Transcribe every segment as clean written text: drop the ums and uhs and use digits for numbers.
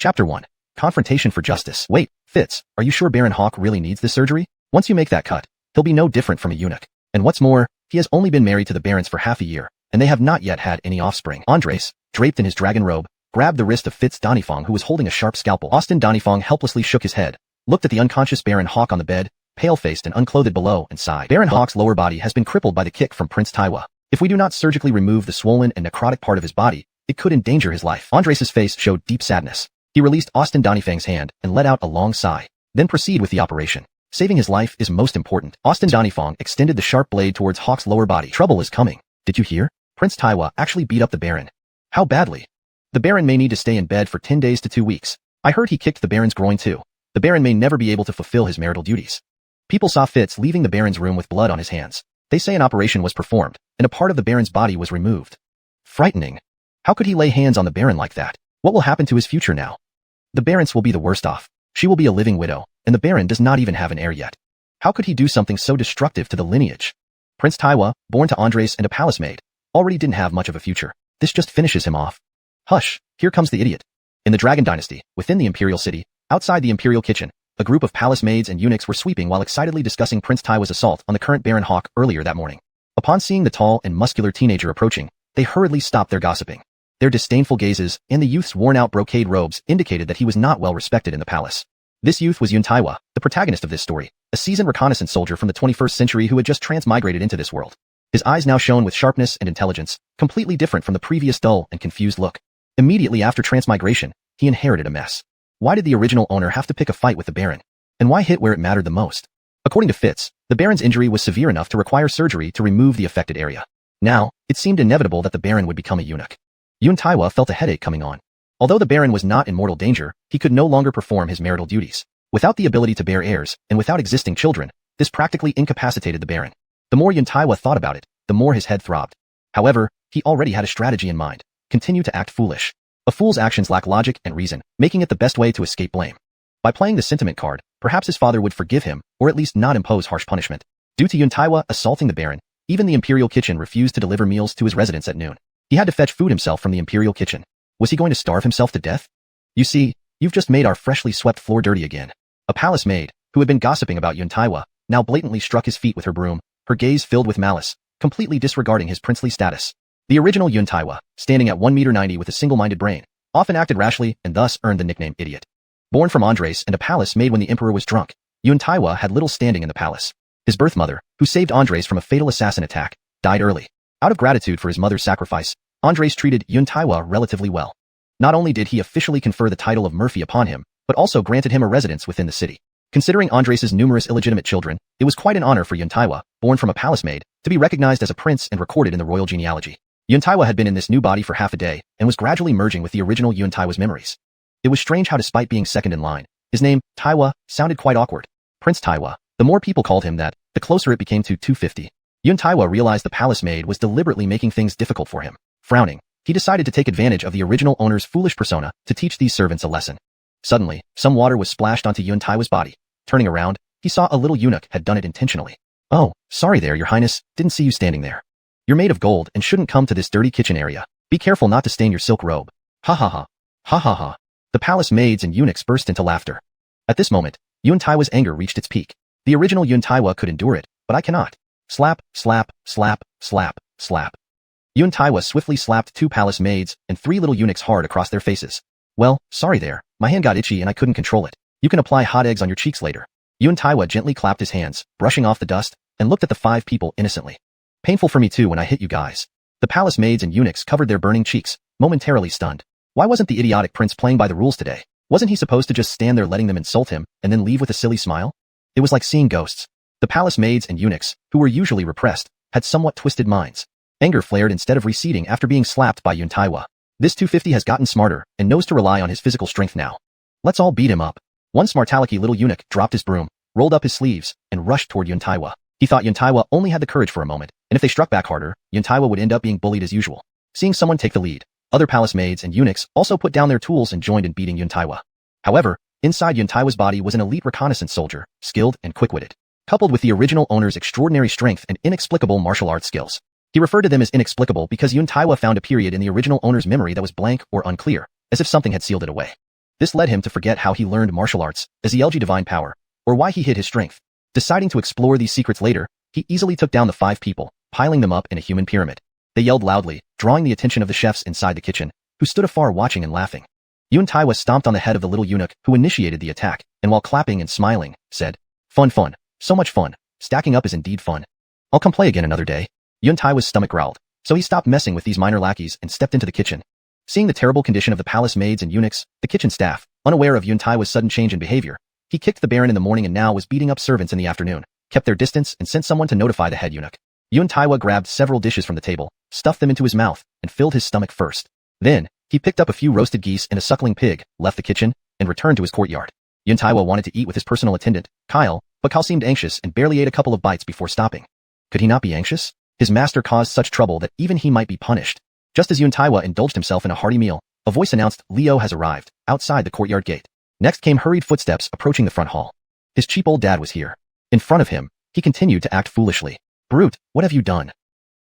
Chapter 1. Confrontation for Justice. Wait, Fitz, are you sure Baron Hawk really needs this surgery? Once you make that cut, he'll be no different from a eunuch. And what's more, he has only been married to the Barons for half a year, and they have not yet had any offspring. Andres, draped in his dragon robe, grabbed the wrist of Fitz Donifong, who was holding a sharp scalpel. Austin Donifong helplessly shook his head, looked at the unconscious Baron Hawk on the bed, pale-faced and unclothed below, and sighed. Baron Hawk's lower body has been crippled by the kick from Prince Taiwa. If we do not surgically remove the swollen and necrotic part of his body, it could endanger his life. Andres' face showed deep sadness. He released Austin Donifang's hand and let out a long sigh. Then proceed with the operation. Saving his life is most important. Austin Donifong extended the sharp blade towards Hawk's lower body. Trouble is coming. Did you hear? Prince Taiwa actually beat up the Baron. How badly? The Baron may need to stay in bed for 10 days to 2 weeks. I heard he kicked the Baron's groin too. The Baron may never be able to fulfill his marital duties. People saw Fitz leaving the Baron's room with blood on his hands. They say an operation was performed, and a part of the Baron's body was removed. Frightening. How could he lay hands on the Baron like that? What will happen to his future now? The Baroness will be the worst off. She will be a living widow, and the Baron does not even have an heir yet. How could he do something so destructive to the lineage? Prince Taiwa, born to Andres and a palace maid, already didn't have much of a future. This just finishes him off. Hush, here comes the idiot. In the Dragon Dynasty, within the Imperial City, outside the Imperial Kitchen, a group of palace maids and eunuchs were sweeping while excitedly discussing Prince Taiwa's assault on the current Baron Hawk earlier that morning. Upon seeing the tall and muscular teenager approaching, they hurriedly stopped their gossiping. Their disdainful gazes and the youth's worn-out brocade robes indicated that he was not well respected in the palace. This youth was Yun Taiwa, the protagonist of this story, a seasoned reconnaissance soldier from the 21st century who had just transmigrated into this world. His eyes now shone with sharpness and intelligence, completely different from the previous dull and confused look. Immediately after transmigration, he inherited a mess. Why did the original owner have to pick a fight with the Baron? And why hit where it mattered the most? According to Fitz, the Baron's injury was severe enough to require surgery to remove the affected area. Now, it seemed inevitable that the Baron would become a eunuch. Yun Taiwa felt a headache coming on. Although the Baron was not in mortal danger, he could no longer perform his marital duties. Without the ability to bear heirs, and without existing children, this practically incapacitated the Baron. The more Yun Taiwa thought about it, the more his head throbbed. However, he already had a strategy in mind. Continue to act foolish. A fool's actions lack logic and reason, making it the best way to escape blame. By playing the sentiment card, perhaps his father would forgive him, or at least not impose harsh punishment. Due to Yun Taiwa assaulting the Baron, even the Imperial Kitchen refused to deliver meals to his residence at noon. He had to fetch food himself from the Imperial Kitchen. Was he going to starve himself to death? You see, you've just made our freshly swept floor dirty again. A palace maid, who had been gossiping about Yun Taiwa, now blatantly struck his feet with her broom, her gaze filled with malice, completely disregarding his princely status. The original Yun Taiwa, standing at 1.90 meters with a single-minded brain, often acted rashly and thus earned the nickname Idiot. Born from Andres and a palace maid when the emperor was drunk, Yun Taiwa had little standing in the palace. His birth mother, who saved Andres from a fatal assassin attack, died early. Out of gratitude for his mother's sacrifice, Andres treated Yun Taiwa relatively well. Not only did he officially confer the title of Murphy upon him, but also granted him a residence within the city. Considering Andres' numerous illegitimate children, it was quite an honor for Yun Taiwa, born from a palace maid, to be recognized as a prince and recorded in the royal genealogy. Yun Taiwa had been in this new body for half a day, and was gradually merging with the original Yun Taiwa's memories. It was strange how despite being second in line, his name, Taiwa, sounded quite awkward. Prince Taiwa. The more people called him that, the closer it became to 250. Yun Taiwa realized the palace maid was deliberately making things difficult for him. Frowning, he decided to take advantage of the original owner's foolish persona to teach these servants a lesson. Suddenly, some water was splashed onto Yun Taiwa's body. Turning around, he saw a little eunuch had done it intentionally. Oh, sorry there, your highness, didn't see you standing there. You're made of gold and shouldn't come to this dirty kitchen area. Be careful not to stain your silk robe. Ha ha ha. Ha ha ha. The palace maids and eunuchs burst into laughter. At this moment, Yun Taiwa's anger reached its peak. The original Yun Taiwa could endure it, but I cannot. Slap, slap, slap, slap, slap. Yun Taiwa swiftly slapped 2 palace maids and 3 little eunuchs hard across their faces. Well, sorry there, my hand got itchy and I couldn't control it. You can apply hot eggs on your cheeks later. Yun Taiwa gently clapped his hands, brushing off the dust, and looked at the 5 people innocently. Painful for me too when I hit you guys. The palace maids and eunuchs covered their burning cheeks, momentarily stunned. Why wasn't the idiotic prince playing by the rules today? Wasn't he supposed to just stand there letting them insult him, and then leave with a silly smile? It was like seeing ghosts. The palace maids and eunuchs, who were usually repressed, had somewhat twisted minds. Anger flared instead of receding after being slapped by Yun Taiwa. This 250 has gotten smarter, and knows to rely on his physical strength now. Let's all beat him up. One smartalecky little eunuch dropped his broom, rolled up his sleeves, and rushed toward Yun Taiwa. He thought Yun Taiwa only had the courage for a moment, and if they struck back harder, Yun Taiwa would end up being bullied as usual. Seeing someone take the lead, other palace maids and eunuchs also put down their tools and joined in beating Yun Taiwa. However, inside Yun Taiwa's body was an elite reconnaissance soldier, skilled and quick-witted, coupled with the original owner's extraordinary strength and inexplicable martial arts skills. He referred to them as inexplicable because Yun Taiwa found a period in the original owner's memory that was blank or unclear, as if something had sealed it away. This led him to forget how he learned martial arts as the LG divine power, or why he hid his strength. Deciding to explore these secrets later, he easily took down the 5 people, piling them up in a human pyramid. They yelled loudly, drawing the attention of the chefs inside the kitchen, who stood afar watching and laughing. Yuntaiwa stomped on the head of the little eunuch who initiated the attack, and while clapping and smiling, said, "Fun, fun. So much fun. Stacking up is indeed fun. I'll come play again another day." Yuntaiwa's stomach growled, so he stopped messing with these minor lackeys and stepped into the kitchen. Seeing the terrible condition of the palace maids and eunuchs, the kitchen staff, unaware of Yuntaiwa's sudden change in behavior, he kicked the Baron in the morning and now was beating up servants in the afternoon, kept their distance and sent someone to notify the head eunuch. Yuntaiwa grabbed several dishes from the table, stuffed them into his mouth, and filled his stomach first. Then, he picked up a few roasted geese and a suckling pig, left the kitchen, and returned to his courtyard. Yuntaiwa wanted to eat with his personal attendant, Kyle, but Kyle seemed anxious and barely ate a couple of bites before stopping. Could he not be anxious? His master caused such trouble that even he might be punished. Just as Yuntaiwa indulged himself in a hearty meal, a voice announced Leo has arrived, outside the courtyard gate. Next came hurried footsteps approaching the front hall. His cheap old dad was here. In front of him, he continued to act foolishly. "Brute, what have you done?"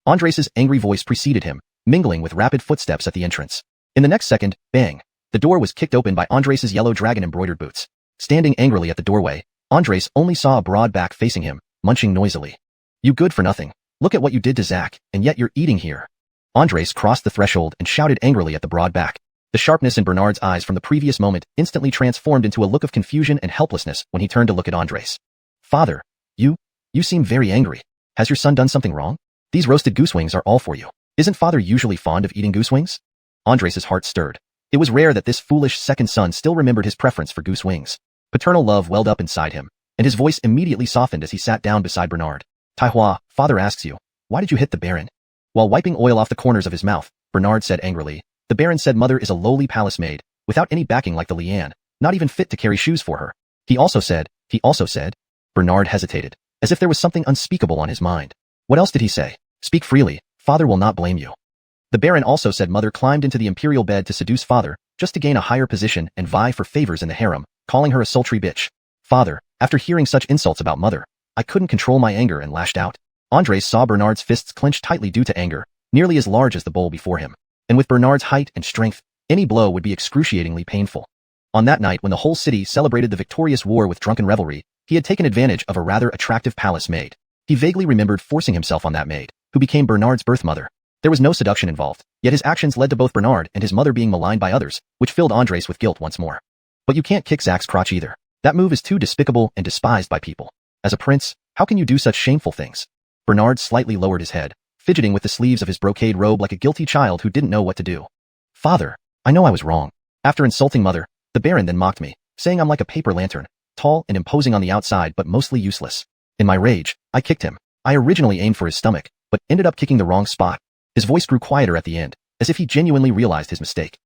Andres' angry voice preceded him, mingling with rapid footsteps at the entrance. In the next second, bang! The door was kicked open by Andres' yellow dragon-embroidered boots. Standing angrily at the doorway, Andres only saw a broad back facing him, munching noisily. "You good for nothing. Look at what you did to Zach, and yet you're eating here." Andres crossed the threshold and shouted angrily at the broad back. The sharpness in Bernard's eyes from the previous moment instantly transformed into a look of confusion and helplessness when he turned to look at Andres. "Father, you seem very angry. Has your son done something wrong? These roasted goose wings are all for you. Isn't father usually fond of eating goose wings?" Andres' heart stirred. It was rare that this foolish second son still remembered his preference for goose wings. Paternal love welled up inside him, and his voice immediately softened as he sat down beside Bernard. "Taihua, father asks you, why did you hit the Baron?" While wiping oil off the corners of his mouth, Bernard said angrily, "The Baron said mother is a lowly palace maid, without any backing like the Liane, not even fit to carry shoes for her. He also said, Bernard hesitated, as if there was something unspeakable on his mind. "What else did he say? Speak freely, father will not blame you." "The Baron also said mother climbed into the imperial bed to seduce father, just to gain a higher position and vie for favors in the harem, calling her a sultry bitch. Father, after hearing such insults about mother, I couldn't control my anger and lashed out." Andres saw Bernard's fists clenched tightly due to anger, nearly as large as the bowl before him. And with Bernard's height and strength, any blow would be excruciatingly painful. On that night when the whole city celebrated the victorious war with drunken revelry, he had taken advantage of a rather attractive palace maid. He vaguely remembered forcing himself on that maid, who became Bernard's birth mother. There was no seduction involved, yet his actions led to both Bernard and his mother being maligned by others, which filled Andres with guilt once more. But you can't kick Zach's crotch either. That move is too despicable and despised by people. As a prince, how can you do such shameful things? Bernard slightly lowered his head, fidgeting with the sleeves of his brocade robe like a guilty child who didn't know what to do. "Father, I know I was wrong. After insulting mother, the Baron then mocked me, saying I'm like a paper lantern, tall and imposing on the outside but mostly useless. In my rage, I kicked him. I originally aimed for his stomach, but ended up kicking the wrong spot." His voice grew quieter at the end, as if he genuinely realized his mistake.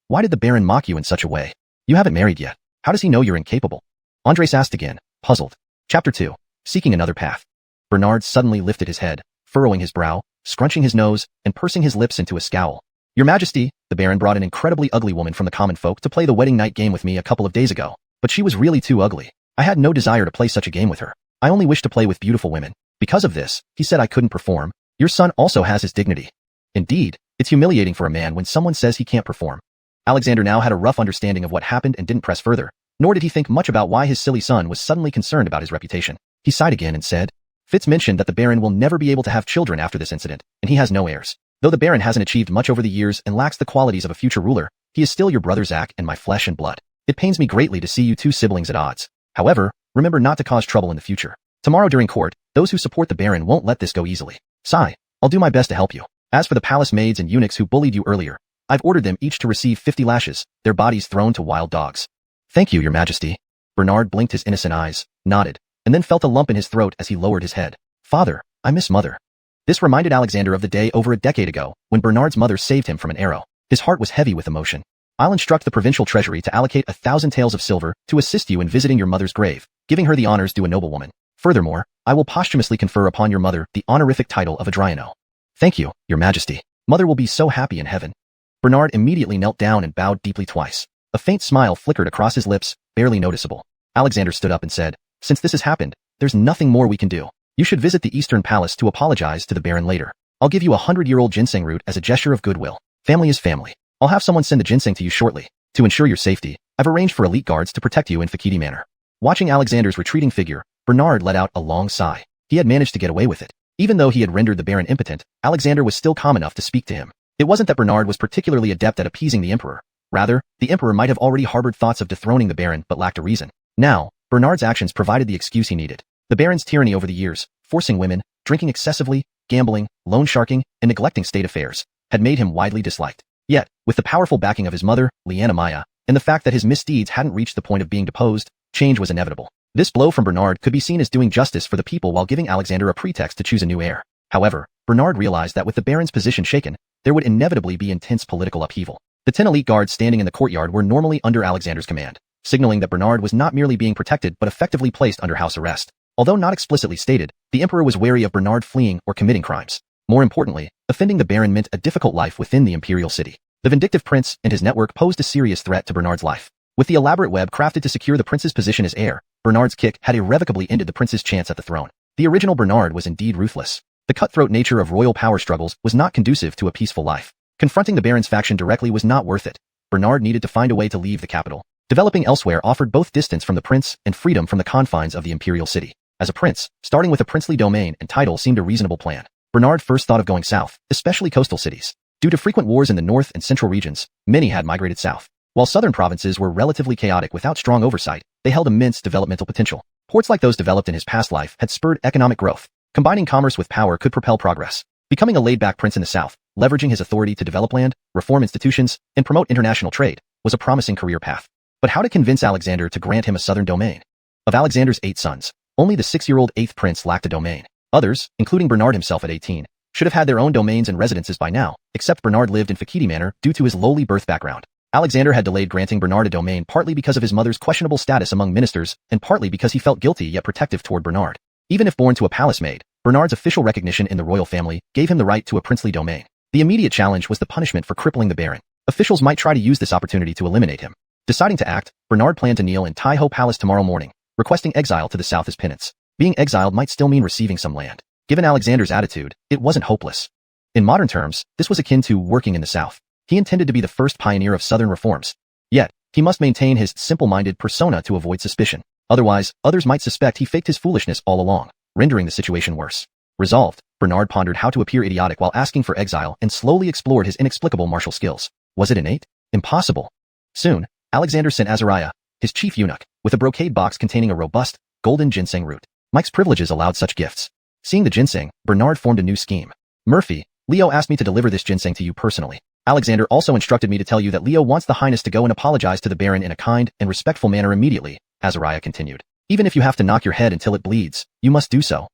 Why did the Baron mock you in such a way? You haven't married yet. How does he know you're incapable?" Andres asked again, puzzled. Chapter 2. Seeking Another Path. Bernard suddenly lifted his head, furrowing his brow, scrunching his nose, and pursing his lips into a scowl. "Your Majesty, the Baron brought an incredibly ugly woman from the common folk to play the wedding night game with me a couple of days ago, but she was really too ugly. I had no desire to play such a game with her. I only wish to play with beautiful women. Because of this, he said I couldn't perform. Your son also has his dignity. Indeed, it's humiliating for a man when someone says he can't perform." Alexander now had a rough understanding of what happened and didn't press further, nor did he think much about why his silly son was suddenly concerned about his reputation. He sighed again and said, "Fitz mentioned that the Baron will never be able to have children after this incident, and he has no heirs. Though the Baron hasn't achieved much over the years and lacks the qualities of a future ruler, he is still your brother Zach and my flesh and blood. It pains me greatly to see you two siblings at odds. However, remember not to cause trouble in the future. Tomorrow during court, those who support the Baron won't let this go easily. Sigh, I'll do my best to help you. As for the palace maids and eunuchs who bullied you earlier, I've ordered them each to receive 50 lashes, their bodies thrown to wild dogs." "Thank you, your Majesty." Bernard blinked his innocent eyes, nodded, and then felt a lump in his throat as he lowered his head. "Father, I miss mother." This reminded Alexander of the day over a decade ago, when Bernard's mother saved him from an arrow. His heart was heavy with emotion. "I'll instruct the provincial treasury to allocate 1,000 taels of silver to assist you in visiting your mother's grave, giving her the honors due a noblewoman. Furthermore, I will posthumously confer upon your mother the honorific title of Adriano." "Thank you, your Majesty. Mother will be so happy in heaven." Bernard immediately knelt down and bowed deeply twice. A faint smile flickered across his lips, barely noticeable. Alexander stood up and said, "Since this has happened, there's nothing more we can do. You should visit the Eastern Palace to apologize to the Baron later. I'll give you a 100-year-old ginseng root as a gesture of goodwill. Family is family. I'll have someone send the ginseng to you shortly." To ensure your safety, I've arranged for elite guards to protect you in Fakiti Manor. Watching Alexander's retreating figure, Bernard let out a long sigh. He had managed to get away with it. Even though he had rendered the Baron impotent, Alexander was still calm enough to speak to him. It wasn't that Bernard was particularly adept at appeasing the Emperor. Rather, the Emperor might have already harbored thoughts of dethroning the Baron but lacked a reason. Now, Bernard's actions provided the excuse he needed. The Baron's tyranny over the years, forcing women, drinking excessively, gambling, loan sharking, and neglecting state affairs, had made him widely disliked. Yet, with the powerful backing of his mother, Liana Maya, and the fact that his misdeeds hadn't reached the point of being deposed, change was inevitable. This blow from Bernard could be seen as doing justice for the people while giving Alexander a pretext to choose a new heir. However, Bernard realized that with the Baron's position shaken, there would inevitably be intense political upheaval. The 10 elite guards standing in the courtyard were normally under Alexander's command, signaling that Bernard was not merely being protected but effectively placed under house arrest. Although not explicitly stated, the Emperor was wary of Bernard fleeing or committing crimes. More importantly, offending the Baron meant a difficult life within the imperial city. The vindictive prince and his network posed a serious threat to Bernard's life. With the elaborate web crafted to secure the prince's position as heir, Bernard's kick had irrevocably ended the prince's chance at the throne. The original Bernard was indeed ruthless. The cutthroat nature of royal power struggles was not conducive to a peaceful life. Confronting the Baron's faction directly was not worth it. Bernard needed to find a way to leave the capital. Developing elsewhere offered both distance from the prince and freedom from the confines of the imperial city. As a prince, starting with a princely domain and title seemed a reasonable plan. Bernard first thought of going south, especially coastal cities. Due to frequent wars in the north and central regions, many had migrated south. While southern provinces were relatively chaotic without strong oversight, they held immense developmental potential. Ports like those developed in his past life had spurred economic growth. Combining commerce with power could propel progress. Becoming a laid-back prince in the south, leveraging his authority to develop land, reform institutions, and promote international trade, was a promising career path. But how to convince Alexander to grant him a southern domain? Of Alexander's 8 sons, only the 6-year-old 8th prince lacked a domain. Others, including Bernard himself at 18, should have had their own domains and residences by now, except Bernard lived in Fakiti Manor due to his lowly birth background. Alexander had delayed granting Bernard a domain partly because of his mother's questionable status among ministers and partly because he felt guilty yet protective toward Bernard. Even if born to a palace maid, Bernard's official recognition in the royal family gave him the right to a princely domain. The immediate challenge was the punishment for crippling the Baron. Officials might try to use this opportunity to eliminate him. Deciding to act, Bernard planned to kneel in Taiho Palace tomorrow morning, requesting exile to the south as penance. Being exiled might still mean receiving some land. Given Alexander's attitude, it wasn't hopeless. In modern terms, this was akin to working in the south. He intended to be the first pioneer of southern reforms. Yet, he must maintain his simple-minded persona to avoid suspicion. Otherwise, others might suspect he faked his foolishness all along, rendering the situation worse. Resolved, Bernard pondered how to appear idiotic while asking for exile and slowly explored his inexplicable martial skills. Was it innate? Impossible. Soon, Alexander sent Azariah, his chief eunuch, with a brocade box containing a robust, golden ginseng root. Mike's privileges allowed such gifts. Seeing the ginseng, Bernard formed a new scheme. Murphy, Leo asked me to deliver this ginseng to you personally. Alexander also instructed me to tell you that Leo wants the Highness to go and apologize to the Baron in a kind and respectful manner immediately, Azariah continued. Even if you have to knock your head until it bleeds, you must do so.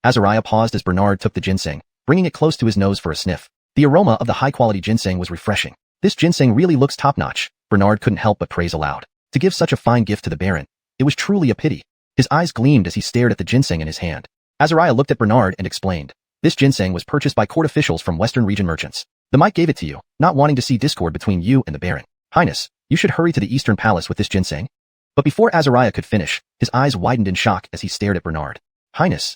Azariah paused as Bernard took the ginseng, bringing it close to his nose for a sniff. The aroma of the high-quality ginseng was refreshing. This ginseng really looks top-notch, Bernard couldn't help but praise aloud. To give such a fine gift to the Baron, it was truly a pity. His eyes gleamed as he stared at the ginseng in his hand. Azariah looked at Bernard and explained. This ginseng was purchased by court officials from Western region merchants. The Mike gave it to you, not wanting to see discord between you and the Baron. Highness, you should hurry to the Eastern Palace with this ginseng. But before Azariah could finish, his eyes widened in shock as he stared at Bernard. Highness,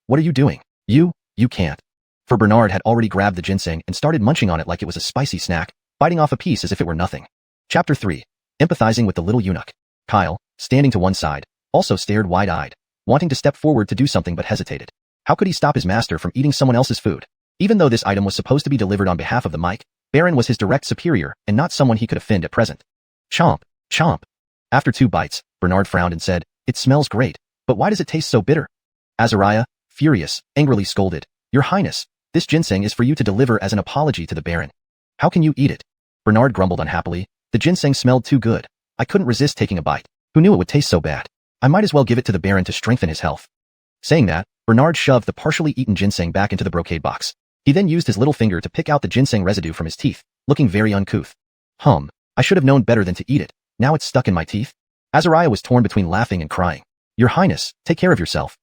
what are you doing? You can't. For Bernard had already grabbed the ginseng and started munching on it like it was a spicy snack, biting off a piece as if it were nothing. Chapter 3. Empathizing with the little eunuch. Kyle, standing to one side, also stared wide-eyed, wanting to step forward to do something but hesitated. How could he stop his master from eating someone else's food? Even though this item was supposed to be delivered on behalf of the Mike, Baron was his direct superior and not someone he could offend at present. Chomp, chomp. After 2 bites, Bernard frowned and said, "It smells great, but why does it taste so bitter?" Azariah, furious, angrily scolded, "Your Highness, this ginseng is for you to deliver as an apology to the Baron. How can you eat it?" Bernard grumbled unhappily. The ginseng smelled too good. I couldn't resist taking a bite. Who knew it would taste so bad? I might as well give it to the Baron to strengthen his health. Saying that, Bernard shoved the partially eaten ginseng back into the brocade box. He then used his little finger to pick out the ginseng residue from his teeth, looking very uncouth. I should have known better than to eat it. Now it's stuck in my teeth. Azariah was torn between laughing and crying. Your Highness, take care of yourself.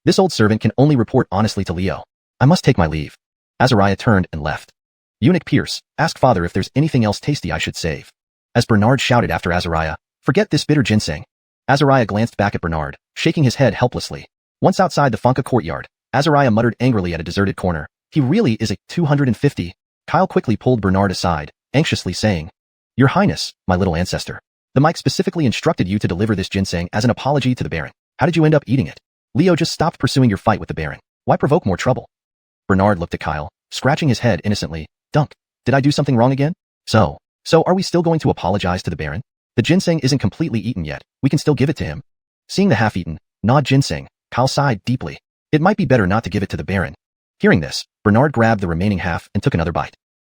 This old servant can only report honestly to Leo. I must take my leave. Azariah turned and left. Eunuch Pierce, ask father if there's anything else tasty I should save. As Bernard shouted after Azariah, forget this bitter ginseng. Azariah glanced back at Bernard, shaking his head helplessly. Once outside the Fonka courtyard, Azariah muttered angrily at a deserted corner. He really is a 250. Kyle quickly pulled Bernard aside, anxiously saying, Your Highness, my little ancestor. The mic specifically instructed you to deliver this ginseng as an apology to the Baron. How did you end up eating it? Leo just stopped pursuing your fight with the Baron. Why provoke more trouble? Bernard looked at Kyle, scratching his head innocently. Dunk. Did I do something wrong again? So are we still going to apologize to the Baron? The ginseng isn't completely eaten yet. We can still give it to him. Seeing the half-eaten, gnawed ginseng, Kyle sighed deeply. It might be better not to give it to the Baron. Hearing this, Bernard grabbed the remaining half and took another bite.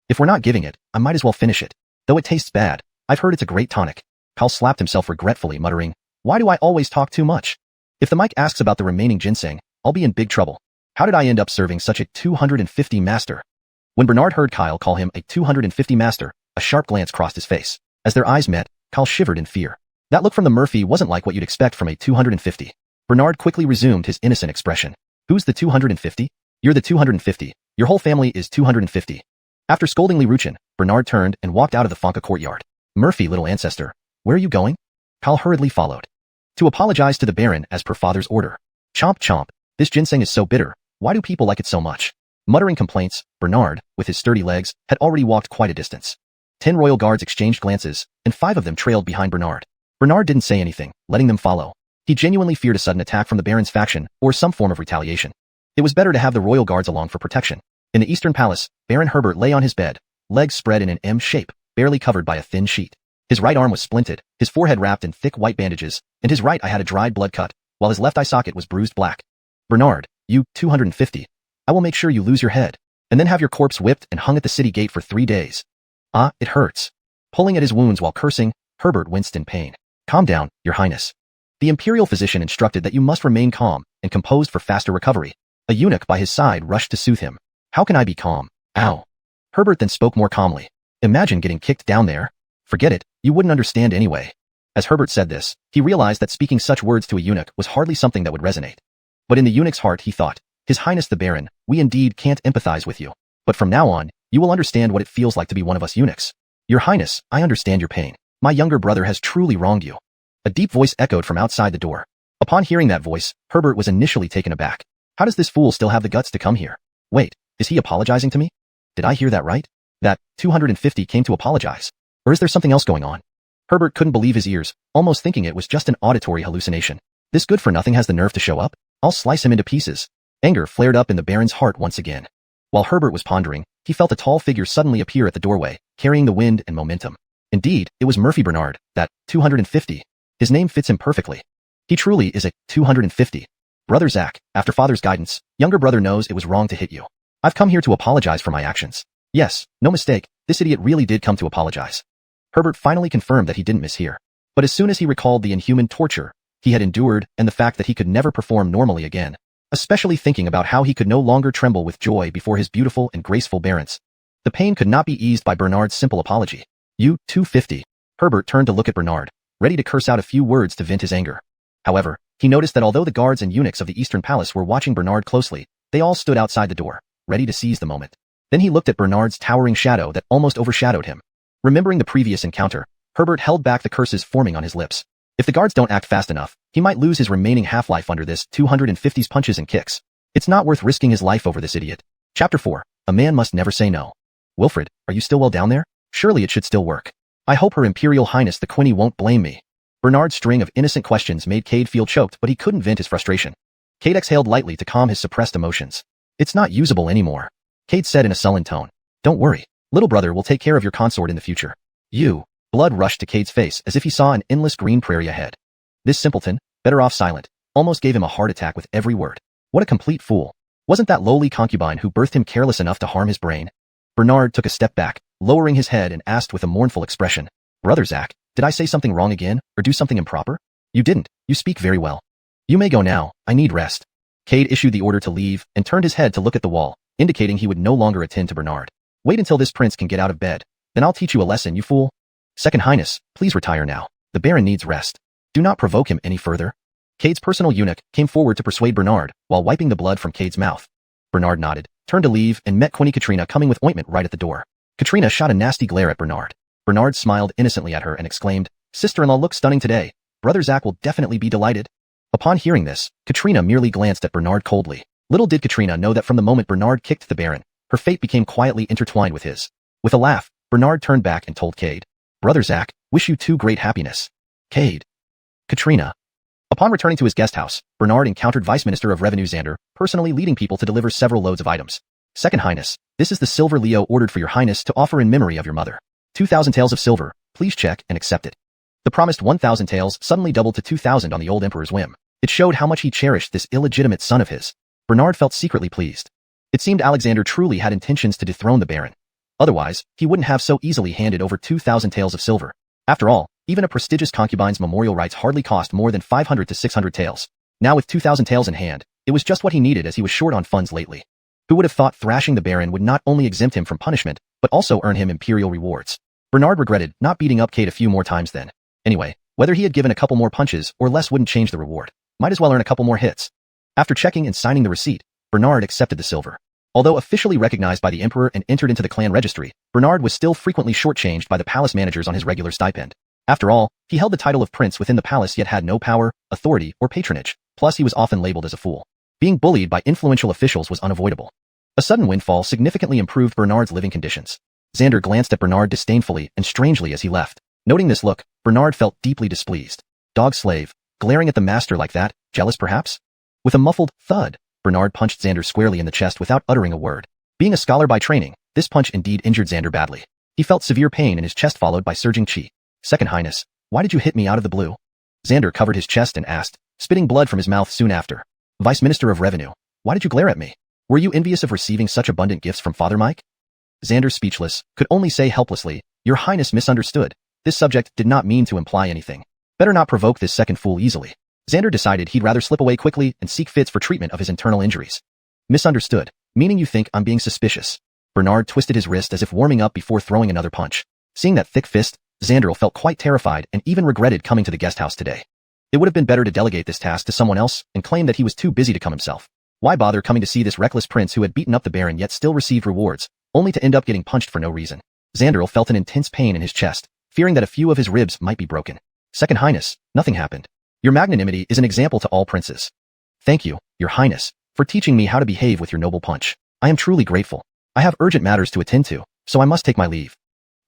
If we're not giving it, I might as well finish it. Though it tastes bad, I've heard it's a great tonic. Kyle slapped himself regretfully, muttering, why do I always talk too much? If the mic asks about the remaining ginseng, I'll be in big trouble. How did I end up serving such a 250 master? When Bernard heard Kyle call him a 250 master, a sharp glance crossed his face. As their eyes met, Kyle shivered in fear. That look from the Murphy wasn't like what you'd expect from a 250. Bernard quickly resumed his innocent expression. Who's the 250? You're the 250. Your whole family is 250. After scolding Liruchin, Bernard turned and walked out of the Fonka courtyard. Murphy, little ancestor, where are you going? Kyle hurriedly followed. To apologize to the Baron as per father's order. Chomp chomp, this ginseng is so bitter. Why do people like it so much? Muttering complaints, Bernard, with his sturdy legs, had already walked quite a distance. 10 royal guards exchanged glances, and 5 of them trailed behind Bernard. Bernard didn't say anything, letting them follow. He genuinely feared a sudden attack from the Baron's faction, or some form of retaliation. It was better to have the royal guards along for protection. In the Eastern Palace, Baron Herbert lay on his bed, legs spread in an M shape, barely covered by a thin sheet. His right arm was splinted, his forehead wrapped in thick white bandages, and his right eye had a dried blood cut, while his left eye socket was bruised black. Bernard, you 250. I will make sure you lose your head, and then have your corpse whipped and hung at the city gate for 3 days. Ah, it hurts. Pulling at his wounds while cursing, Herbert winced in pain. Calm down, Your Highness. The imperial physician instructed that you must remain calm and composed for faster recovery. A eunuch by his side rushed to soothe him. How can I be calm? Ow. Herbert then spoke more calmly. Imagine getting kicked down there. Forget it, you wouldn't understand anyway. As Herbert said this, he realized that speaking such words to a eunuch was hardly something that would resonate. But in the eunuch's heart he thought, His Highness the Baron, we indeed can't empathize with you. But from now on, you will understand what it feels like to be one of us eunuchs. Your Highness, I understand your pain. My younger brother has truly wronged you. A deep voice echoed from outside the door. Upon hearing that voice, Herbert was initially taken aback. How does this fool still have the guts to come here? Wait, is he apologizing to me? Did I hear that right? That 250 came to apologize? Or is there something else going on? Herbert couldn't believe his ears, almost thinking it was just an auditory hallucination. This good-for-nothing has the nerve to show up? I'll slice him into pieces. Anger flared up in the Baron's heart once again. While Herbert was pondering, he felt a tall figure suddenly appear at the doorway, carrying the wind and momentum. Indeed, it was Murphy Bernard, that 250. His name fits him perfectly. He truly is a 250. Brother Zach, after father's guidance, younger brother knows it was wrong to hit you. I've come here to apologize for my actions. Yes, no mistake, this idiot really did come to apologize. Herbert finally confirmed that he didn't mishear. But as soon as he recalled the inhuman torture he had endured and the fact that he could never perform normally again, especially thinking about how he could no longer tremble with joy before his beautiful and graceful barons, the pain could not be eased by Bernard's simple apology. You 250. Herbert turned to look at Bernard, ready to curse out a few words to vent his anger. However, he noticed that although the guards and eunuchs of the Eastern Palace were watching Bernard closely, they all stood outside the door, ready to seize the moment. Then he looked at Bernard's towering shadow that almost overshadowed him. Remembering the previous encounter, Herbert held back the curses forming on his lips. If the guards don't act fast enough, he might lose his remaining half-life under this 250's punches and kicks. It's not worth risking his life over this idiot. Chapter 4. A man must never say no. Wilfred, are you still well down there? Surely it should still work. I hope Her Imperial Highness the Quinny won't blame me. Bernard's string of innocent questions made Cade feel choked, but he couldn't vent his frustration. Cade exhaled lightly to calm his suppressed emotions. It's not usable anymore. Cade said in a sullen tone. Don't worry. Little brother will take care of your consort in the future. You. Blood rushed to Cade's face as if he saw an endless green prairie ahead. This simpleton, better off silent, almost gave him a heart attack with every word. What a complete fool. Wasn't that lowly concubine who birthed him careless enough to harm his brain? Bernard took a step back, lowering his head and asked with a mournful expression. Brother Zach, did I say something wrong again, or do something improper? You didn't. You speak very well. You may go now. I need rest. Cade issued the order to leave and turned his head to look at the wall, indicating he would no longer attend to Bernard. Wait until this prince can get out of bed. Then I'll teach you a lesson, you fool. Second Highness, please retire now. The Baron needs rest. Do not provoke him any further. Cade's personal eunuch came forward to persuade Bernard while wiping the blood from Cade's mouth. Bernard nodded, turned to leave, and met Quinny Katrina coming with ointment right at the door. Katrina shot a nasty glare at Bernard. Bernard smiled innocently at her and exclaimed, Sister-in-law looks stunning today. Brother Zach will definitely be delighted. Upon hearing this, Katrina merely glanced at Bernard coldly. Little did Katrina know that from the moment Bernard kicked the Baron, her fate became quietly intertwined with his. With a laugh, Bernard turned back and told Cade. Brother Zach, wish you two great happiness. Cade. Katrina. Upon returning to his guest house, Bernard encountered Vice Minister of Revenue Xander, personally leading people to deliver several loads of items. Second Highness, this is the silver Leo ordered for your Highness to offer in memory of your mother. 2,000 taels of silver, please check and accept it. The promised 1,000 taels suddenly doubled to 2,000 on the old Emperor's whim. It showed how much he cherished this illegitimate son of his. Bernard felt secretly pleased. It seemed Alexander truly had intentions to dethrone the Baron. Otherwise, he wouldn't have so easily handed over 2,000 taels of silver. After all, even a prestigious concubine's memorial rites hardly cost more than 500 to 600 taels. Now with 2,000 taels in hand, it was just what he needed as he was short on funds lately. Who would have thought thrashing the Baron would not only exempt him from punishment, but also earn him imperial rewards? Bernard regretted not beating up Cade a few more times then. Anyway, whether he had given a couple more punches or less wouldn't change the reward. Might as well earn a couple more hits. After checking and signing the receipt, Bernard accepted the silver. Although officially recognized by the Emperor and entered into the clan registry, Bernard was still frequently shortchanged by the palace managers on his regular stipend. After all, he held the title of prince within the palace yet had no power, authority, or patronage, plus he was often labeled as a fool. Being bullied by influential officials was unavoidable. A sudden windfall significantly improved Bernard's living conditions. Xander glanced at Bernard disdainfully and strangely as he left. Noting this look, Bernard felt deeply displeased. Dog slave, glaring at the master like that, jealous perhaps? With a muffled thud, Bernard punched Xander squarely in the chest without uttering a word. Being a scholar by training, this punch indeed injured Xander badly. He felt severe pain in his chest followed by surging chi. Second Highness, why did you hit me out of the blue? Xander covered his chest and asked, spitting blood from his mouth soon after. Vice Minister of Revenue, why did you glare at me? Were you envious of receiving such abundant gifts from Father Mike? Xander, speechless, could only say helplessly, Your Highness misunderstood. This subject did not mean to imply anything. Better not provoke this second fool easily. Xander decided he'd rather slip away quickly and seek fits for treatment of his internal injuries. Misunderstood, meaning you think I'm being suspicious. Bernard twisted his wrist as if warming up before throwing another punch. Seeing that thick fist, Xander felt quite terrified and even regretted coming to the guest house today. It would have been better to delegate this task to someone else and claim that he was too busy to come himself. Why bother coming to see this reckless prince who had beaten up the Baron yet still received rewards, only to end up getting punched for no reason? Xander felt an intense pain in his chest, fearing that a few of his ribs might be broken. Second Highness, nothing happened. Your magnanimity is an example to all princes. Thank you, Your Highness, for teaching me how to behave with your noble punch. I am truly grateful. I have urgent matters to attend to, so I must take my leave.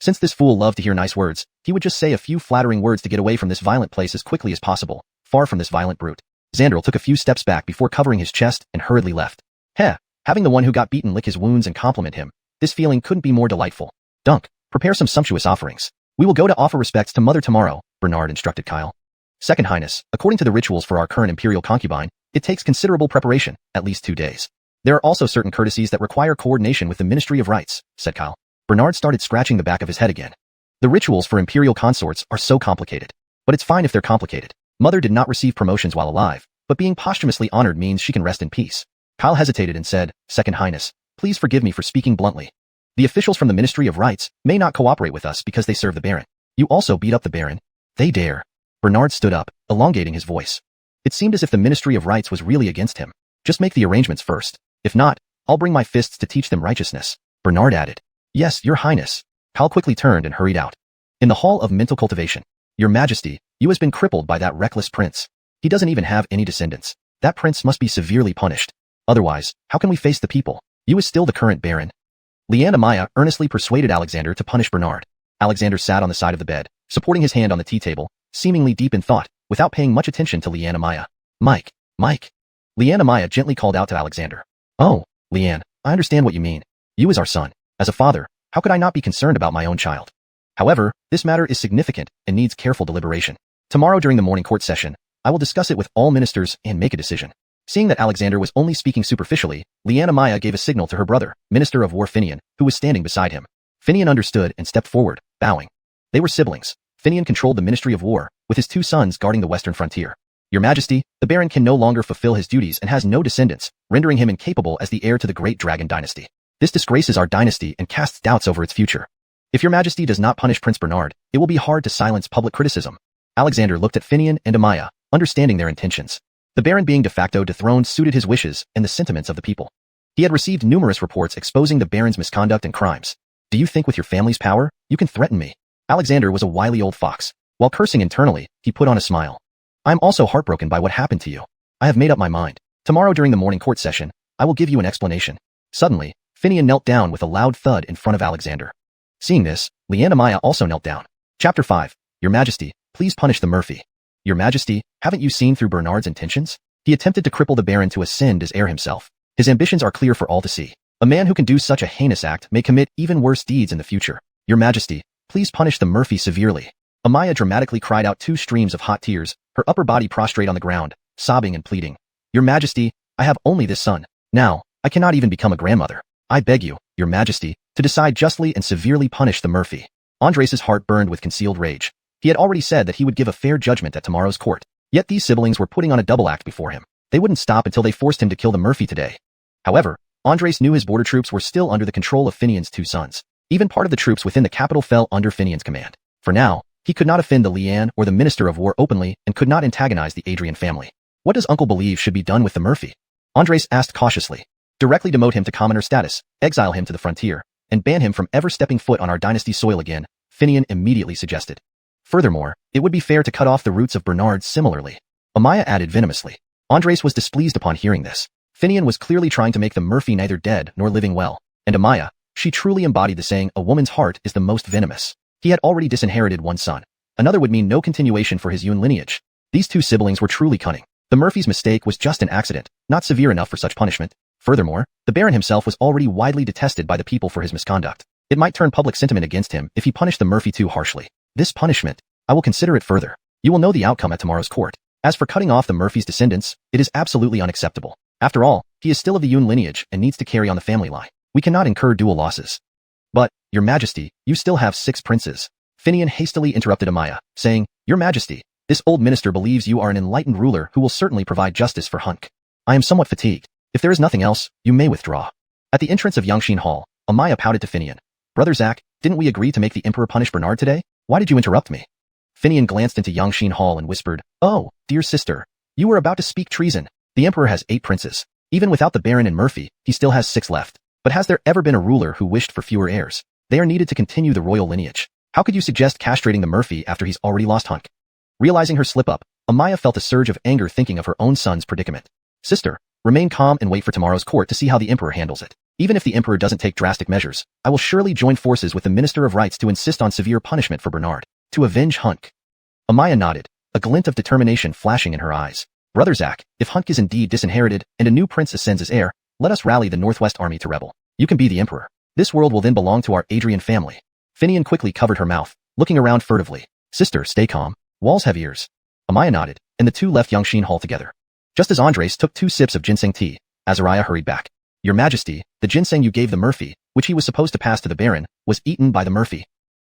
Since this fool loved to hear nice words, he would just say a few flattering words to get away from this violent place as quickly as possible, far from this violent brute. Xander took a few steps back before covering his chest and hurriedly left. Having the one who got beaten lick his wounds and compliment him, this feeling couldn't be more delightful. Dunk, prepare some sumptuous offerings. We will go to offer respects to Mother tomorrow, Bernard instructed Kyle. Second Highness, according to the rituals for our current imperial concubine, it takes considerable preparation, at least 2 days. There are also certain courtesies that require coordination with the Ministry of Rites, said Kyle. Bernard started scratching the back of his head again. The rituals for imperial consorts are so complicated. But it's fine if they're complicated. Mother did not receive promotions while alive, but being posthumously honored means she can rest in peace. Kyle hesitated and said, Second Highness, please forgive me for speaking bluntly. The officials from the Ministry of Rites may not cooperate with us because they serve the Baron. You also beat up the Baron. They dare. Bernard stood up, elongating his voice. It seemed as if the Ministry of Rites was really against him. Just make the arrangements first. If not, I'll bring my fists to teach them righteousness. Bernard added. Yes, Your Highness. Kyle quickly turned and hurried out. In the Hall of Mental Cultivation. Your Majesty, you has been crippled by that reckless prince. He doesn't even have any descendants. That prince must be severely punished. Otherwise, how can we face the people? You is still the current Baron. Leanna Maya earnestly persuaded Alexander to punish Bernard. Alexander sat on the side of the bed, supporting his hand on the tea table, seemingly deep in thought, without paying much attention to Leanna Maya. Mike. Leanna Maya gently called out to Alexander. Oh, Leanne, I understand what you mean. You is our son. As a father, how could I not be concerned about my own child? However, this matter is significant and needs careful deliberation. Tomorrow during the morning court session, I will discuss it with all ministers and make a decision. Seeing that Alexander was only speaking superficially, Leanna Maya gave a signal to her brother, Minister of War Finian, who was standing beside him. Finian understood and stepped forward, bowing. They were siblings. Finian controlled the Ministry of War, with his 2 sons guarding the western frontier. Your Majesty, the Baron can no longer fulfill his duties and has no descendants, rendering him incapable as the heir to the Great Dragon Dynasty. This disgraces our dynasty and casts doubts over its future. If Your Majesty does not punish Prince Bernard, it will be hard to silence public criticism. Alexander looked at Finian and Amaya, understanding their intentions. The Baron being de facto dethroned suited his wishes and the sentiments of the people. He had received numerous reports exposing the Baron's misconduct and crimes. Do you think with your family's power, you can threaten me? Alexander was a wily old fox. While cursing internally, he put on a smile. I am also heartbroken by what happened to you. I have made up my mind. Tomorrow during the morning court session, I will give you an explanation. Suddenly, Finian knelt down with a loud thud in front of Alexander. Seeing this, Leanna Maya also knelt down. Chapter 5. Your Majesty, please punish the Murphy. Your Majesty, haven't you seen through Bernard's intentions? He attempted to cripple the Baron to ascend as heir himself. His ambitions are clear for all to see. A man who can do such a heinous act may commit even worse deeds in the future. Your Majesty, please punish the Murphy severely. Amaya dramatically cried out 2 streams of hot tears, her upper body prostrate on the ground, sobbing and pleading. Your Majesty, I have only this son. Now, I cannot even become a grandmother. I beg you, Your Majesty, to decide justly and severely punish the Murphy. Andres' heart burned with concealed rage. He had already said that he would give a fair judgment at tomorrow's court. Yet these siblings were putting on a double act before him. They wouldn't stop until they forced him to kill the Murphy today. However, Andres knew his border troops were still under the control of Finian's 2 sons. Even part of the troops within the capital fell under Finian's command. For now, he could not offend the Lian or the Minister of War openly and could not antagonize the Adrian family. What does Uncle believe should be done with the Murphy? Andres asked cautiously. Directly demote him to commoner status, exile him to the frontier, and ban him from ever stepping foot on our dynasty's soil again, Finian immediately suggested. Furthermore, it would be fair to cut off the roots of Bernard similarly. Amaya added venomously. Andres was displeased upon hearing this. Finian was clearly trying to make the Murphy neither dead nor living well, and Amaya, she truly embodied the saying, a woman's heart is the most venomous. He had already disinherited 1 son. Another would mean no continuation for his Yun lineage. These 2 siblings were truly cunning. The Murphy's mistake was just an accident, not severe enough for such punishment. Furthermore, the Baron himself was already widely detested by the people for his misconduct. It might turn public sentiment against him if he punished the Murphy too harshly. This punishment, I will consider it further. You will know the outcome at tomorrow's court. As for cutting off the Murphy's descendants, it is absolutely unacceptable. After all, he is still of the Yun lineage and needs to carry on the family line. We cannot incur dual losses. But, Your Majesty, you still have 6 princes. Finian hastily interrupted Amaya, saying, Your Majesty, this old minister believes you are an enlightened ruler who will certainly provide justice for Hunk. I am somewhat fatigued. If there is nothing else, you may withdraw. At the entrance of Yangshin Hall, Amaya pouted to Finian. Brother Zach, didn't we agree to make the Emperor punish Bernard today? Why did you interrupt me? Finian glanced into Yangshin Hall and whispered, Oh, dear sister, you were about to speak treason. The Emperor has 8 princes. Even without the Baron and Murphy, he still has 6 left. But has there ever been a ruler who wished for fewer heirs? They are needed to continue the royal lineage. How could you suggest castrating the Murphy after he's already lost Hunk? Realizing her slip-up, Amaya felt a surge of anger thinking of her own son's predicament. Sister, remain calm and wait for tomorrow's court to see how the Emperor handles it. Even if the Emperor doesn't take drastic measures, I will surely join forces with the Minister of Rights to insist on severe punishment for Bernard, to avenge Hunk. Amaya nodded, a glint of determination flashing in her eyes. Brother Zach, if Hunk is indeed disinherited and a new prince ascends as heir, let us rally the Northwest Army to rebel. You can be the Emperor. This world will then belong to our Adrian family. Finian quickly covered her mouth, looking around furtively. Sister, stay calm. Walls have ears. Amaya nodded, and the 2 left Yangshin Hall together. Just as Andres took 2 sips of ginseng tea, Azariah hurried back. Your Majesty, the ginseng you gave the Murphy, which he was supposed to pass to the Baron, was eaten by the Murphy.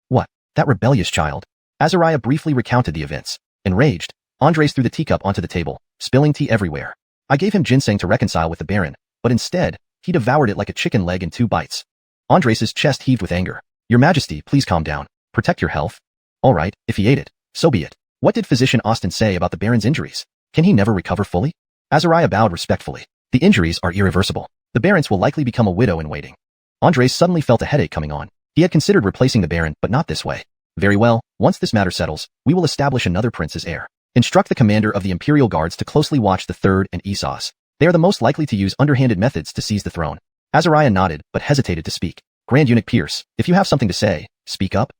What? That rebellious child? Azariah briefly recounted the events. Enraged, Andres threw the teacup onto the table, spilling tea everywhere. I gave him ginseng to reconcile with the Baron, but instead, he devoured it like a chicken leg in 2 bites. Andres' chest heaved with anger. Your Majesty, please calm down. Protect your health. All right, if he ate it, so be it. What did Physician Austin say about the Baron's injuries? Can he never recover fully? Azariah bowed respectfully. The injuries are irreversible. The Baron's will likely become a widow in waiting. Andres suddenly felt a headache coming on. He had considered replacing the Baron, but not this way. Very well, once this matter settles, we will establish another prince as heir. Instruct the commander of the Imperial Guards to closely watch the 3rd and Esau's. They are the most likely to use underhanded methods to seize the throne. Azariah nodded, but hesitated to speak. Grand Eunuch Pierce, if you have something to say, speak up.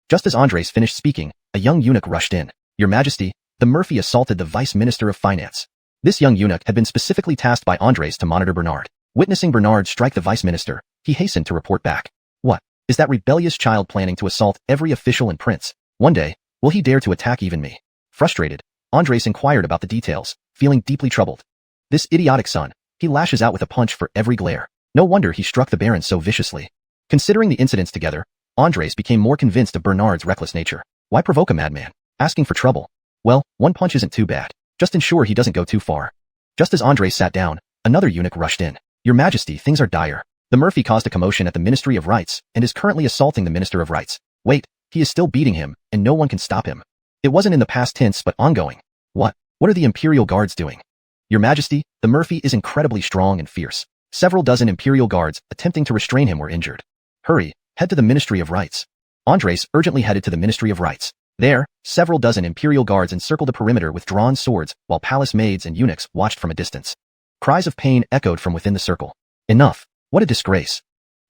Just as Andres finished speaking, a young eunuch rushed in. Your Majesty, the Murphy assaulted the Vice Minister of Finance. This young eunuch had been specifically tasked by Andres to monitor Bernard. Witnessing Bernard strike the Vice Minister, he hastened to report back. What? Is that rebellious child planning to assault every official and prince? One day, will he dare to attack even me? Frustrated, Andres inquired about the details, feeling deeply troubled. This idiotic son, he lashes out with a punch for every glare. No wonder he struck the Baron so viciously. Considering the incidents together, Andres became more convinced of Bernard's reckless nature. Why provoke a madman? Asking for trouble. Well, 1 punch isn't too bad. Just ensure he doesn't go too far. Just as Andres sat down, another eunuch rushed in. Your Majesty, things are dire. The Murphy caused a commotion at the Ministry of Rights and is currently assaulting the Minister of Rights. Wait, he is still beating him, and no one can stop him. It wasn't in the past tense but ongoing. What? What are the Imperial Guards doing? Your Majesty, the Murphy is incredibly strong and fierce. Several dozen Imperial Guards attempting to restrain him were injured. Hurry, head to the Ministry of Rights. Andres urgently headed to the Ministry of Rights. There, several dozen Imperial Guards encircled the perimeter with drawn swords, while palace maids and eunuchs watched from a distance. Cries of pain echoed from within the circle. Enough! What a disgrace!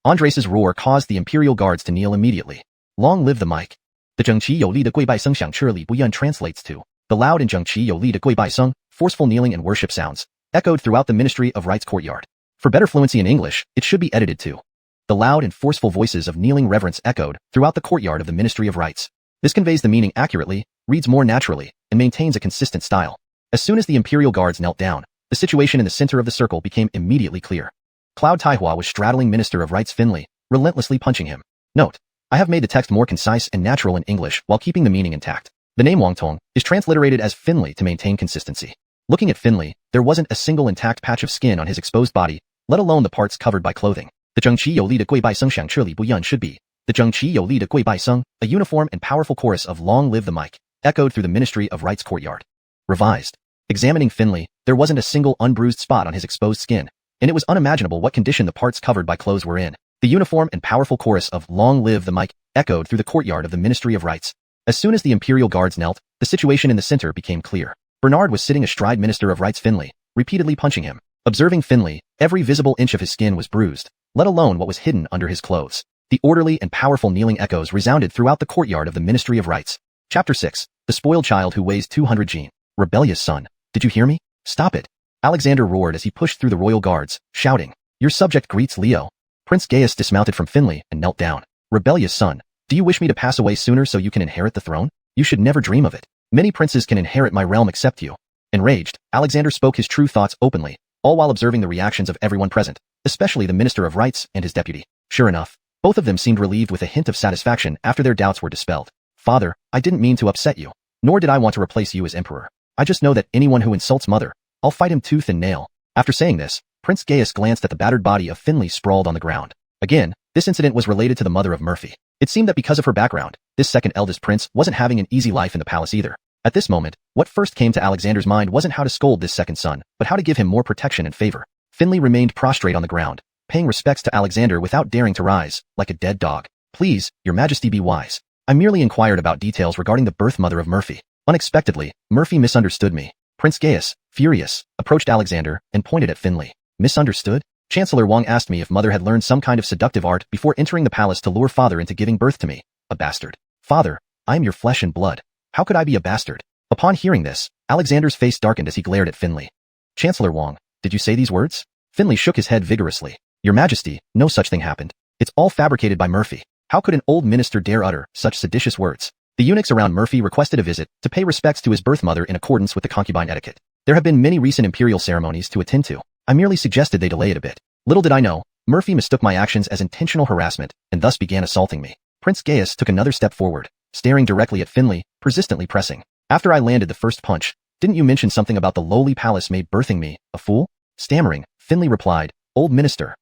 Andres' roar caused the Imperial Guards to kneel immediately. Long live the mic! The 整齐有力的跪拜声响彻里不厌 translates to the loud and 整齐有力的跪拜声, forceful kneeling and worship sounds, echoed throughout the Ministry of Right's courtyard. For better fluency in English, it should be edited to the loud and forceful voices of kneeling reverence echoed throughout the courtyard of the Ministry of Rights. This conveys the meaning accurately, reads more naturally, and maintains a consistent style. As soon as the imperial guards knelt down, the situation in the center of the circle became immediately clear. Cloud Taihua was straddling Minister of Rights Finley, relentlessly punching him. Note: I have made the text more concise and natural in English while keeping the meaning intact. The name Wangtong is transliterated as Finley to maintain consistency. Looking at Finley, there wasn't a single intact patch of skin on his exposed body, let alone the parts covered by clothing. The 整齐有力的跪拜声响彻里不厌 should be the 整齐有力的跪拜声, a uniform and powerful chorus of Long Live the Mic, echoed through the Ministry of Rights courtyard. Revised. Examining Finley, there wasn't a single unbruised spot on his exposed skin, and it was unimaginable what condition the parts covered by clothes were in. The uniform and powerful chorus of Long Live the Mic echoed through the courtyard of the Ministry of Rights. As soon as the imperial guards knelt, the situation in the center became clear. Bernard was sitting astride Minister of Rights Finley, repeatedly punching him. Observing Finley, every visible inch of his skin was bruised, let alone what was hidden under his clothes. The orderly and powerful kneeling echoes resounded throughout the courtyard of the Ministry of Rights. Chapter 6. The spoiled child who weighs 200 gene. Rebellious son. Did you hear me? Stop it. Alexander roared as he pushed through the royal guards, shouting. Your subject greets Leo. Prince Gaius dismounted from Finley and knelt down. Rebellious son, do you wish me to pass away sooner so you can inherit the throne? You should never dream of it. Many princes can inherit my realm except you. Enraged, Alexander spoke his true thoughts openly, all while observing the reactions of everyone present, especially the Minister of Rights and his deputy. Sure enough, both of them seemed relieved with a hint of satisfaction after their doubts were dispelled. Father, I didn't mean to upset you, nor did I want to replace you as emperor. I just know that anyone who insults mother, I'll fight him tooth and nail. After saying this, Prince Gaius glanced at the battered body of Finley sprawled on the ground. Again, this incident was related to the mother of Murphy. It seemed that because of her background, this second eldest prince wasn't having an easy life in the palace either. At this moment, what first came to Alexander's mind wasn't how to scold this second son, but how to give him more protection and favor. Finley remained prostrate on the ground, paying respects to Alexander without daring to rise, like a dead dog. Please, your majesty, be wise. I merely inquired about details regarding the birth mother of Murphy. Unexpectedly, Murphy misunderstood me. Prince Gaius, furious, approached Alexander and pointed at Finley. Misunderstood? Chancellor Wang asked me if mother had learned some kind of seductive art before entering the palace to lure father into giving birth to me. A bastard. Father, I am your flesh and blood. How could I be a bastard? Upon hearing this, Alexander's face darkened as he glared at Finley. Chancellor Wang, did you say these words? Finley shook his head vigorously. Your majesty, no such thing happened. It's all fabricated by Murphy. How could an old minister dare utter such seditious words? The eunuchs around Murphy requested a visit to pay respects to his birth mother in accordance with the concubine etiquette. There have been many recent imperial ceremonies to attend to. I merely suggested they delay it a bit. Little did I know, Murphy mistook my actions as intentional harassment and thus began assaulting me. Prince Gaius took another step forward, staring directly at Finley, persistently pressing. After I landed the first punch, didn't you mention something about the lowly palace maid birthing me, a fool? Stammering, Finley replied, Old minister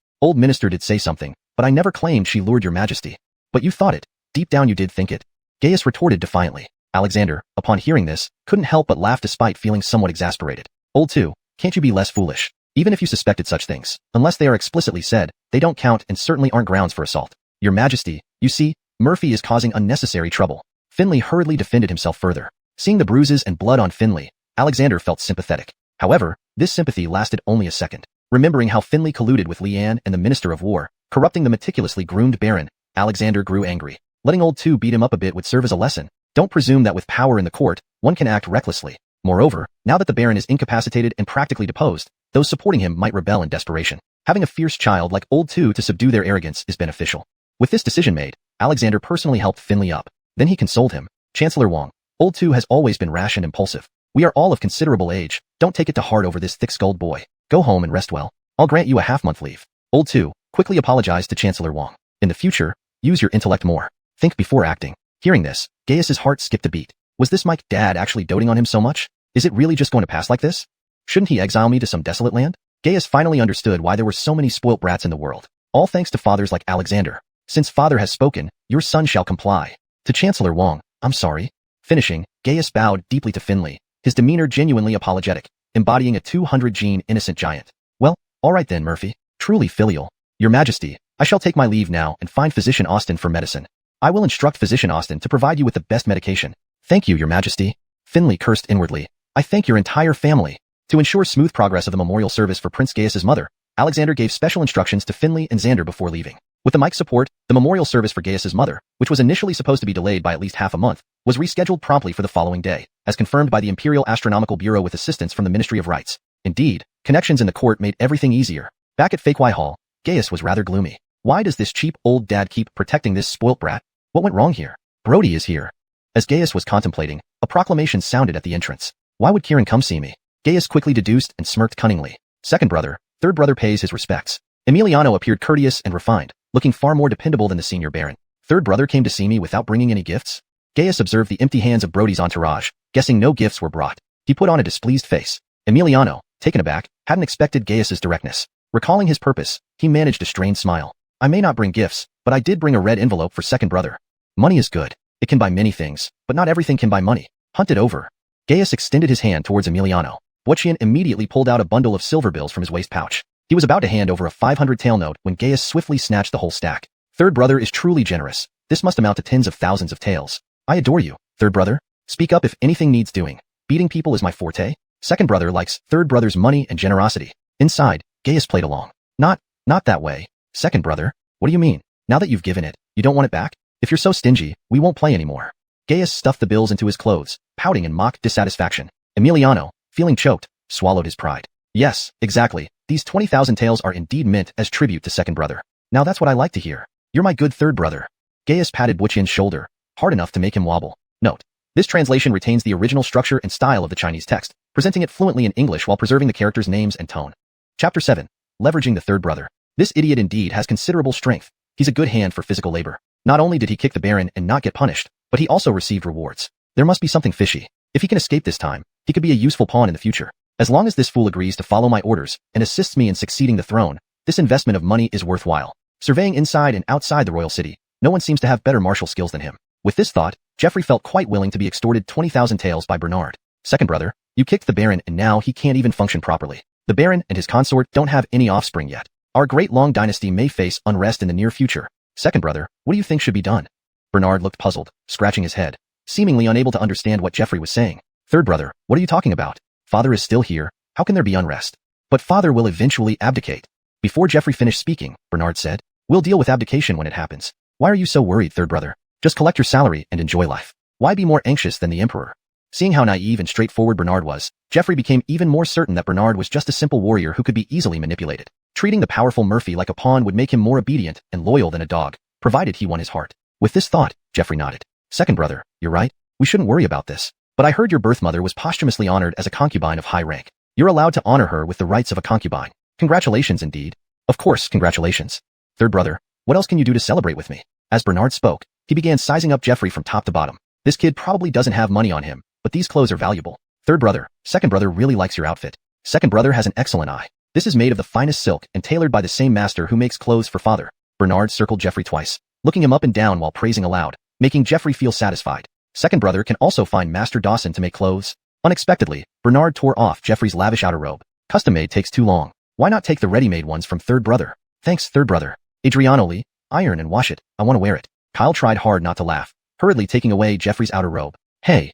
did say something, but I never claimed she lured your majesty. But you thought it. Deep down you did think it. Gaius retorted defiantly. Alexander, upon hearing this, couldn't help but laugh despite feeling somewhat exasperated. Old two, can't you be less foolish? Even if you suspected such things, unless they are explicitly said, they don't count and certainly aren't grounds for assault. Your majesty, you see, Murphy is causing unnecessary trouble. Finley hurriedly defended himself further. Seeing the bruises and blood on Finley, Alexander felt sympathetic. However, this sympathy lasted only a second. Remembering how Finley colluded with Leanne and the Minister of War, corrupting the meticulously groomed Baron, Alexander grew angry. Letting old two beat him up a bit would serve as a lesson. Don't presume that with power in the court, one can act recklessly. Moreover, now that the Baron is incapacitated and practically deposed, those supporting him might rebel in desperation. Having a fierce child like old two to subdue their arrogance is beneficial. With this decision made, Alexander personally helped Finley up. Then he consoled him. Chancellor Wang, old two has always been rash and impulsive. We are all of considerable age. Don't take it to heart over this thick-skulled boy. Go home and rest well. I'll grant you a half-month leave. Old two quickly apologized to Chancellor Wang. In the future, use your intellect more. Think before acting. Hearing this, Gaius's heart skipped a beat. Was this Mike dad actually doting on him so much? Is it really just going to pass like this? Shouldn't he exile me to some desolate land? Gaius finally understood why there were so many spoilt brats in the world. All thanks to fathers like Alexander. Since father has spoken, your son shall comply. To Chancellor Wang, I'm sorry. Finishing, Gaius bowed deeply to Finley, his demeanor genuinely apologetic, embodying a 200-gene innocent giant. Well, all right then, Murphy. Truly filial. Your Majesty, I shall take my leave now and find Physician Austin for medicine. I will instruct Physician Austin to provide you with the best medication. Thank you, Your Majesty. Finley cursed inwardly. I thank your entire family. To ensure smooth progress of the memorial service for Prince Gaius's mother, Alexander gave special instructions to Finley and Xander before leaving. With the mic support, the memorial service for Gaius's mother, which was initially supposed to be delayed by at least half a month, was rescheduled promptly for the following day, as confirmed by the Imperial Astronomical Bureau with assistance from the Ministry of Rights. Indeed, connections in the court made everything easier. Back at Fake Hall, Gaius was rather gloomy. Why does this cheap old dad keep protecting this spoilt brat? What went wrong here? Brody is here. As Gaius was contemplating, a proclamation sounded at the entrance. Why would Kieran come see me? Gaius quickly deduced and smirked cunningly. Second brother, third brother pays his respects. Emiliano appeared courteous and refined, looking far more dependable than the senior baron. Third brother came to see me without bringing any gifts? Gaius observed the empty hands of Brody's entourage, guessing no gifts were brought. He put on a displeased face. Emiliano, taken aback, hadn't expected Gaius's directness. Recalling his purpose, he managed a strained smile. I may not bring gifts, but I did bring a red envelope for second brother. Money is good. It can buy many things, but not everything can buy money. Hunt it over. Gaius extended his hand towards Emiliano. Boichian immediately pulled out a bundle of silver bills from his waist pouch. He was about to hand over a 500 tael note when Gaius swiftly snatched the whole stack. Third brother is truly generous. This must amount to tens of thousands of taels. I adore you, third brother. Speak up if anything needs doing. Beating people is my forte. Second brother likes third brother's money and generosity. Inside, Gaius played along. Not that way. Second brother, what do you mean? Now that you've given it, you don't want it back? If you're so stingy, we won't play anymore. Gaius stuffed the bills into his clothes, pouting in mock dissatisfaction. Emiliano, feeling choked, swallowed his pride. Yes, exactly. These 20,000 taels are indeed meant as tribute to second brother. Now that's what I like to hear. You're my good third brother. Gaius patted Boichian's shoulder, hard enough to make him wobble. Note: this translation retains the original structure and style of the Chinese text, presenting it fluently in English while preserving the characters' names and tone. Chapter 7. Leveraging the third brother. This idiot indeed has considerable strength. He's a good hand for physical labor. Not only did he kick the Baron and not get punished, but he also received rewards. There must be something fishy. If he can escape this time, he could be a useful pawn in the future. As long as this fool agrees to follow my orders and assists me in succeeding the throne, this investment of money is worthwhile. Surveying inside and outside the royal city, no one seems to have better martial skills than him. With this thought, Geoffrey felt quite willing to be extorted 20,000 taels by Bernard. Second brother, you kicked the Baron and now he can't even function properly. The Baron and his consort don't have any offspring yet. Our great long dynasty may face unrest in the near future. Second brother, what do you think should be done? Bernard looked puzzled, scratching his head, seemingly unable to understand what Geoffrey was saying. Third brother, what are you talking about? Father is still here. How can there be unrest? But father will eventually abdicate. Before Geoffrey finished speaking, Bernard said, we'll deal with abdication when it happens. Why are you so worried, third brother? Just collect your salary and enjoy life. Why be more anxious than the emperor? Seeing how naive and straightforward Bernard was, Geoffrey became even more certain that Bernard was just a simple warrior who could be easily manipulated. Treating the powerful Murphy like a pawn would make him more obedient and loyal than a dog, provided he won his heart. With this thought, Geoffrey nodded. Second brother, you're right. We shouldn't worry about this. But I heard your birth mother was posthumously honored as a concubine of high rank. You're allowed to honor her with the rights of a concubine. Congratulations indeed. Of course, congratulations. Third brother, what else can you do to celebrate with me? As Bernard spoke, he began sizing up Geoffrey from top to bottom. This kid probably doesn't have money on him, but these clothes are valuable. Third brother, second brother really likes your outfit. Second brother has an excellent eye. This is made of the finest silk and tailored by the same master who makes clothes for father. Bernard circled Geoffrey twice, looking him up and down while praising aloud, making Geoffrey feel satisfied. Second brother can also find Master Dawson to make clothes. Unexpectedly, Bernard tore off Geoffrey's lavish outer robe. Custom-made takes too long. Why not take the ready-made ones from third brother? Thanks, third brother. Adriano Lee, iron and wash it. I want to wear it. Kyle tried hard not to laugh, hurriedly taking away Geoffrey's outer robe. Hey,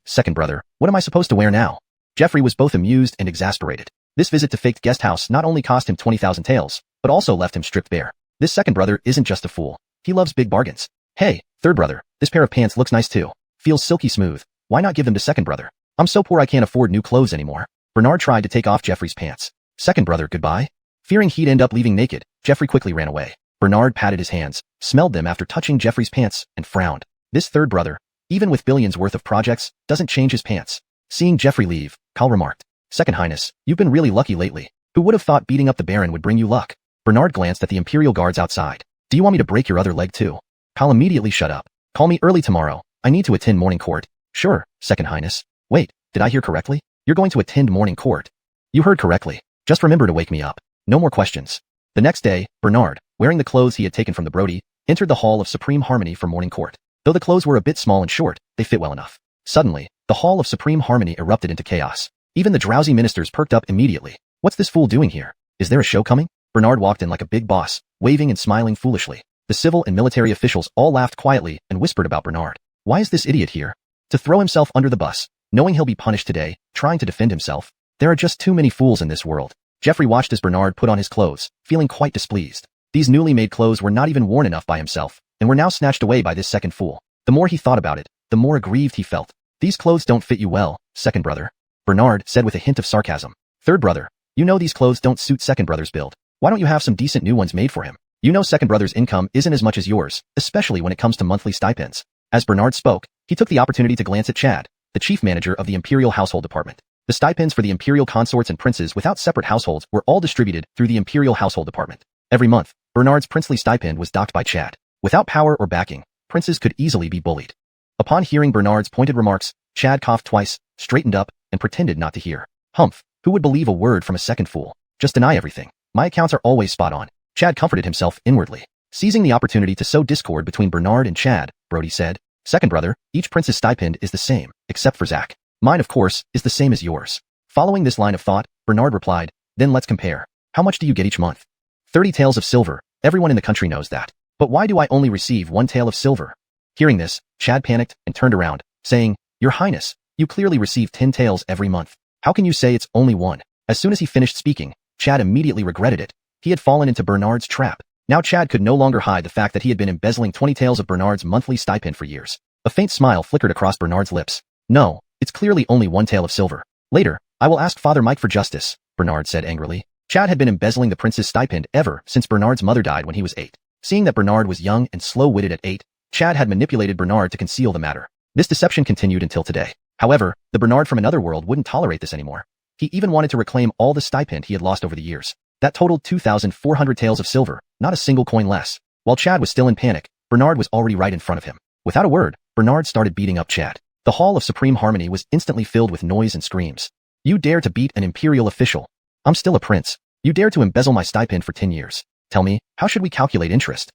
second brother, what am I supposed to wear now? Geoffrey was both amused and exasperated. This visit to faked guest house not only cost him 20,000 taels, but also left him stripped bare. This second brother isn't just a fool. He loves big bargains. Hey, third brother, this pair of pants looks nice too. Feels silky smooth. Why not give them to second brother? I'm so poor I can't afford new clothes anymore. Bernard tried to take off Geoffrey's pants. Second brother, goodbye. Fearing he'd end up leaving naked, Geoffrey quickly ran away. Bernard patted his hands, smelled them after touching Geoffrey's pants, and frowned. This third brother, even with billions worth of projects, doesn't change his pants. Seeing Geoffrey leave, Kyle remarked, Second Highness, you've been really lucky lately. Who would have thought beating up the Baron would bring you luck? Bernard glanced at the Imperial guards outside. Do you want me to break your other leg too? Kyle immediately shut up. Call me early tomorrow. I need to attend morning court. Sure, Second Highness. Wait, did I hear correctly? You're going to attend morning court. You heard correctly. Just remember to wake me up. No more questions. The next day, Bernard, wearing the clothes he had taken from the Brody, entered the Hall of Supreme Harmony for morning court. Though the clothes were a bit small and short, they fit well enough. Suddenly, the Hall of Supreme Harmony erupted into chaos. Even the drowsy ministers perked up immediately. What's this fool doing here? Is there a show coming? Bernard walked in like a big boss, waving and smiling foolishly. The civil and military officials all laughed quietly and whispered about Bernard. Why is this idiot here? To throw himself under the bus, knowing he'll be punished today, trying to defend himself. There are just too many fools in this world. Geoffrey watched as Bernard put on his clothes, feeling quite displeased. These newly made clothes were not even worn enough by himself, and were now snatched away by this second fool. The more he thought about it, the more aggrieved he felt. These clothes don't fit you well, second brother, Bernard said with a hint of sarcasm. Third brother, you know these clothes don't suit second brother's build. Why don't you have some decent new ones made for him? You know second brother's income isn't as much as yours, especially when it comes to monthly stipends. As Bernard spoke, he took the opportunity to glance at Chad, the chief manager of the Imperial Household Department. The stipends for the Imperial consorts and princes without separate households were all distributed through the Imperial Household Department. Every month, Bernard's princely stipend was docked by Chad. Without power or backing, princes could easily be bullied. Upon hearing Bernard's pointed remarks, Chad coughed twice, straightened up, and pretended not to hear. Humph, who would believe a word from a second fool? Just deny everything. My accounts are always spot on. Chad comforted himself inwardly. Seizing the opportunity to sow discord between Bernard and Chad, Brody said, second brother, each prince's stipend is the same, except for Zach. Mine, of course, is the same as yours. Following this line of thought, Bernard replied, then let's compare. How much do you get each month? 30 taels of silver. Everyone in the country knows that. But why do I only receive 1 tael of silver? Hearing this, Chad panicked and turned around, saying, Your Highness, you clearly receive 10 taels every month. How can you say it's only 1? As soon as he finished speaking, Chad immediately regretted it. He had fallen into Bernard's trap. Now Chad could no longer hide the fact that he had been embezzling 20 taels of Bernard's monthly stipend for years. A faint smile flickered across Bernard's lips. No, it's clearly only 1 tael of silver. Later, I will ask Father Mike for justice, Bernard said angrily. Chad had been embezzling the prince's stipend ever since Bernard's mother died when he was 8. Seeing that Bernard was young and slow-witted at 8, Chad had manipulated Bernard to conceal the matter. This deception continued until today. However, the Bernard from another world wouldn't tolerate this anymore. He even wanted to reclaim all the stipend he had lost over the years. That totaled 2,400 taels of silver, not a single coin less. While Chad was still in panic, Bernard was already right in front of him. Without a word, Bernard started beating up Chad. The Hall of Supreme Harmony was instantly filled with noise and screams. You dare to beat an imperial official? I'm still a prince. You dare to embezzle my stipend for 10 years. Tell me, how should we calculate interest?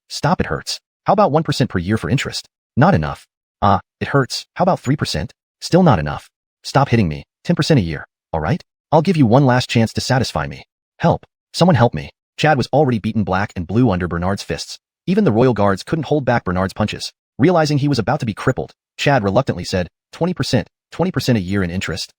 Stop, it hurts. How about 1% per year for interest? Not enough. It hurts. How about 3%? Still not enough. Stop hitting me. 10% a year. All right? I'll give you one last chance to satisfy me. Help. Someone help me. Chad was already beaten black and blue under Bernard's fists. Even the royal guards couldn't hold back Bernard's punches. Realizing he was about to be crippled, Chad reluctantly said, 20%, 20% a year in interest.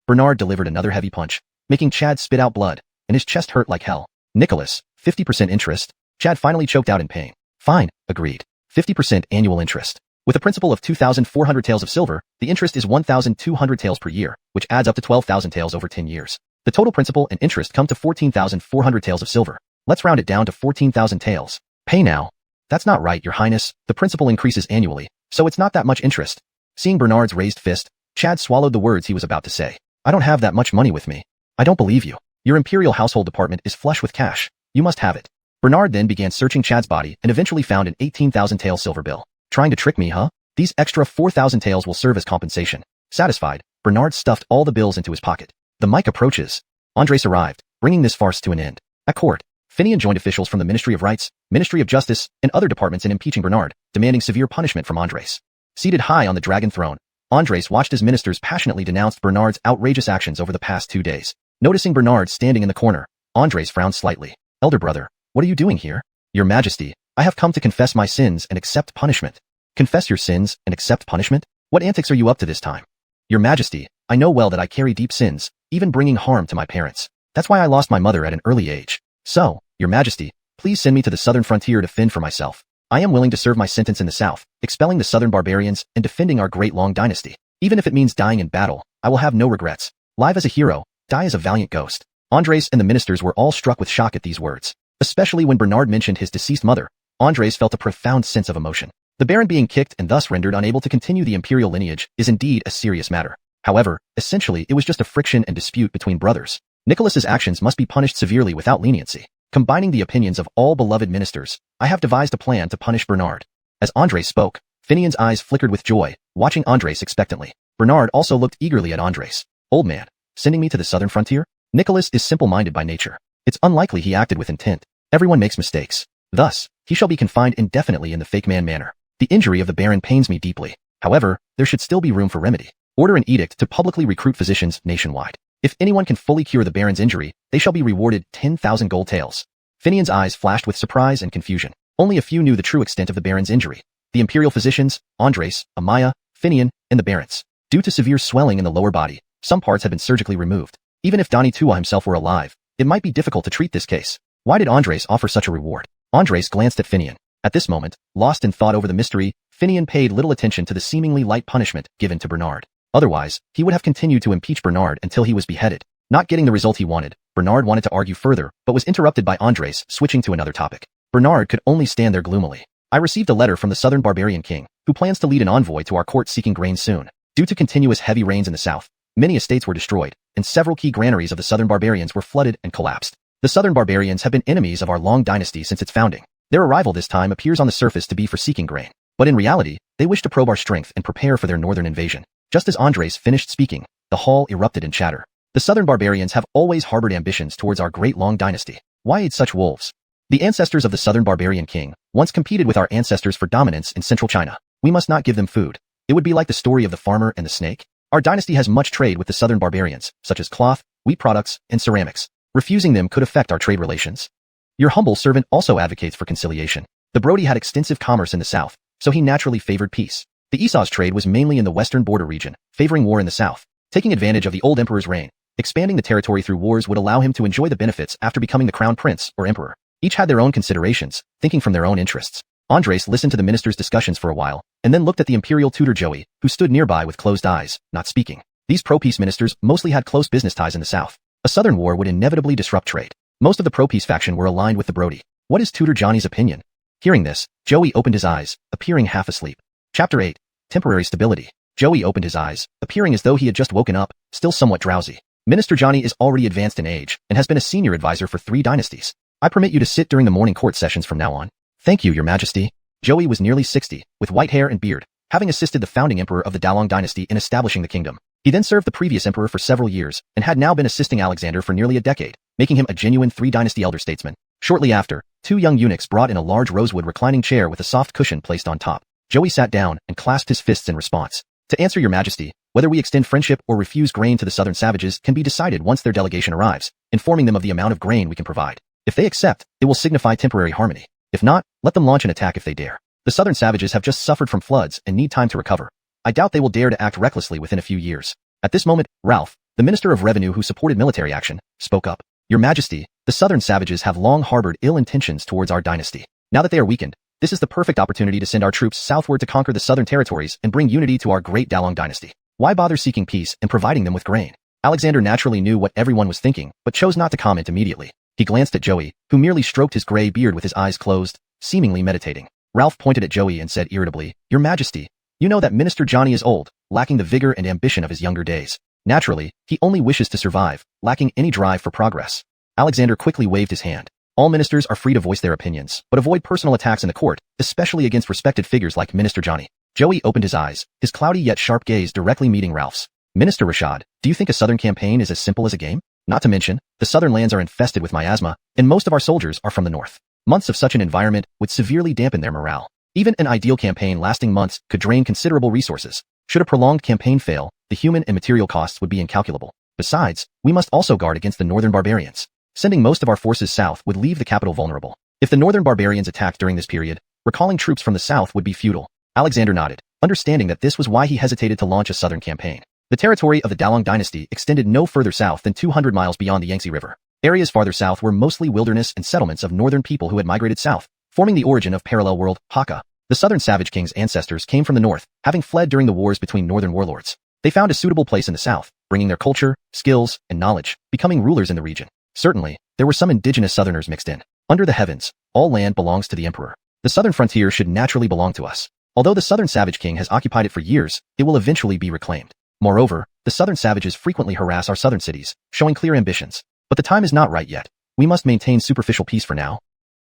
Bernard delivered another heavy punch, making Chad spit out blood, and his chest hurt like hell. Nicholas, 50% interest. Chad finally choked out in pain. Fine, agreed. 50% annual interest. With a principal of 2,400 taels of silver, the interest is 1,200 taels per year, which adds up to 12,000 taels over 10 years. The total principal and interest come to 14,400 taels of silver. Let's round it down to 14,000 taels. Pay now. That's not right, Your Highness. The principal increases annually, so it's not that much interest. Seeing Bernard's raised fist, Chad swallowed the words he was about to say. I don't have that much money with me. I don't believe you. Your Imperial Household Department is flush with cash. You must have it. Bernard then began searching Chad's body and eventually found an 18,000 tael silver bill. Trying to trick me, huh? These extra 4,000 taels will serve as compensation. Satisfied, Bernard stuffed all the bills into his pocket. The mic approaches. Andres arrived, bringing this farce to an end. At court, Finian joined officials from the Ministry of Rights, Ministry of Justice, and other departments in impeaching Bernard, demanding severe punishment from Andres. Seated high on the dragon throne, Andres watched as ministers passionately denounced Bernard's outrageous actions over the past 2 days. Noticing Bernard standing in the corner, Andres frowned slightly. Elder brother, what are you doing here? Your Majesty, I have come to confess my sins and accept punishment. Confess your sins and accept punishment? What antics are you up to this time? Your Majesty, I know well that I carry deep sins, even bringing harm to my parents. That's why I lost my mother at an early age. So, Your Majesty, please send me to the southern frontier to fend for myself. I am willing to serve my sentence in the south, expelling the southern barbarians and defending our great long dynasty. Even if it means dying in battle, I will have no regrets. Live as a hero, die as a valiant ghost. Andres and the ministers were all struck with shock at these words. Especially when Bernard mentioned his deceased mother, Andres felt a profound sense of emotion. The Baron being kicked and thus rendered unable to continue the imperial lineage is indeed a serious matter. However, essentially it was just a friction and dispute between brothers. Nicholas's actions must be punished severely without leniency. Combining the opinions of all beloved ministers, I have devised a plan to punish Bernard. As Andres spoke, Finian's eyes flickered with joy, watching Andres expectantly. Bernard also looked eagerly at Andres. Old man, sending me to the southern frontier? Nicholas is simple-minded by nature. It's unlikely he acted with intent. Everyone makes mistakes. Thus, he shall be confined indefinitely in the fake man manner. The injury of the Baron pains me deeply. However, there should still be room for remedy. Order an edict to publicly recruit physicians nationwide. If anyone can fully cure the Baron's injury, they shall be rewarded 10,000 gold taels. Finian's eyes flashed with surprise and confusion. Only a few knew the true extent of the Baron's injury. The imperial physicians, Andres, Amaya, Finian, and the Barons. Due to severe swelling in the lower body, some parts had been surgically removed. Even if donghua himself were alive, it might be difficult to treat this case. Why did Andres offer such a reward? Andres glanced at Finian. At this moment, lost in thought over the mystery, Finian paid little attention to the seemingly light punishment given to Bernard. Otherwise, he would have continued to impeach Bernard until he was beheaded. Not getting the result he wanted, Bernard wanted to argue further, but was interrupted by Andres switching to another topic. Bernard could only stand there gloomily. I received a letter from the southern barbarian king, who plans to lead an envoy to our court seeking grain soon. Due to continuous heavy rains in the south, many estates were destroyed, and several key granaries of the southern barbarians were flooded and collapsed. The southern barbarians have been enemies of our long dynasty since its founding. Their arrival this time appears on the surface to be for seeking grain, but in reality, they wish to probe our strength and prepare for their northern invasion. Just as Andres finished speaking, the hall erupted in chatter. The southern barbarians have always harbored ambitions towards our great long dynasty. Why aid such wolves? The ancestors of the southern barbarian king once competed with our ancestors for dominance in central China. We must not give them food. It would be like the story of the farmer and the snake. Our dynasty has much trade with the southern barbarians, such as cloth, wheat products, and ceramics. Refusing them could affect our trade relations. Your humble servant also advocates for conciliation. The Brody had extensive commerce in the south, so he naturally favored peace. The Esau's trade was mainly in the western border region, favoring war in the south. Taking advantage of the old emperor's reign, expanding the territory through wars would allow him to enjoy the benefits after becoming the crown prince or emperor. Each had their own considerations, thinking from their own interests. Andres listened to the minister's discussions for a while, and then looked at the imperial tutor Joey, who stood nearby with closed eyes, not speaking. These pro-peace ministers mostly had close business ties in the south. A southern war would inevitably disrupt trade. Most of the pro-peace faction were aligned with the Brody. What is Tutor Johnny's opinion? Hearing this, Joey opened his eyes, appearing half asleep. Chapter 8. Temporary Stability. Joey opened his eyes, appearing as though he had just woken up, still somewhat drowsy. Minister Johnny is already advanced in age, and has been a senior advisor for 3 dynasties. I permit you to sit during the morning court sessions from now on. Thank you, Your Majesty. Joey was nearly 60, with white hair and beard, having assisted the founding emperor of the Dalong dynasty in establishing the kingdom. He then served the previous emperor for several years, and had now been assisting Alexander for nearly a decade, making him a genuine 3-dynasty elder statesman. Shortly after, 2 young eunuchs brought in a large rosewood reclining chair with a soft cushion placed on top. Joey sat down and clasped his fists in response. To answer, Your Majesty, whether we extend friendship or refuse grain to the southern savages can be decided once their delegation arrives, informing them of the amount of grain we can provide. If they accept, it will signify temporary harmony. If not, let them launch an attack if they dare. The southern savages have just suffered from floods and need time to recover. I doubt they will dare to act recklessly within a few years. At this moment, Ralph, the Minister of Revenue who supported military action, spoke up. Your Majesty, the southern savages have long harbored ill intentions towards our dynasty. Now that they are weakened, this is the perfect opportunity to send our troops southward to conquer the southern territories and bring unity to our great Dalong dynasty. Why bother seeking peace and providing them with grain? Alexander naturally knew what everyone was thinking, but chose not to comment immediately. He glanced at Joey, who merely stroked his gray beard with his eyes closed, seemingly meditating. Ralph pointed at Joey and said irritably, Your Majesty, you know that Minister Johnny is old, lacking the vigor and ambition of his younger days. Naturally, he only wishes to survive, lacking any drive for progress. Alexander quickly waved his hand. All ministers are free to voice their opinions, but avoid personal attacks in the court, especially against respected figures like Minister Johnny. Joey opened his eyes, his cloudy yet sharp gaze directly meeting Ralph's. Minister Rashad, do you think a southern campaign is as simple as a game? Not to mention, the southern lands are infested with miasma, and most of our soldiers are from the north. Months of such an environment would severely dampen their morale. Even an ideal campaign lasting months could drain considerable resources. Should a prolonged campaign fail, the human and material costs would be incalculable. Besides, we must also guard against the northern barbarians. Sending most of our forces south would leave the capital vulnerable. If the northern barbarians attacked during this period, recalling troops from the south would be futile. Alexander nodded, understanding that this was why he hesitated to launch a southern campaign. The territory of the Dalong dynasty extended no further south than 200 miles beyond the Yangtze River. Areas farther south were mostly wilderness and settlements of northern people who had migrated south, forming the origin of parallel world, Hakka. The southern savage king's ancestors came from the north, having fled during the wars between northern warlords. They found a suitable place in the south, bringing their culture, skills, and knowledge, becoming rulers in the region. Certainly, there were some indigenous southerners mixed in. Under the heavens, all land belongs to the emperor. The southern frontier should naturally belong to us. Although the southern savage king has occupied it for years, it will eventually be reclaimed. Moreover, the southern savages frequently harass our southern cities, showing clear ambitions. But the time is not right yet. We must maintain superficial peace for now.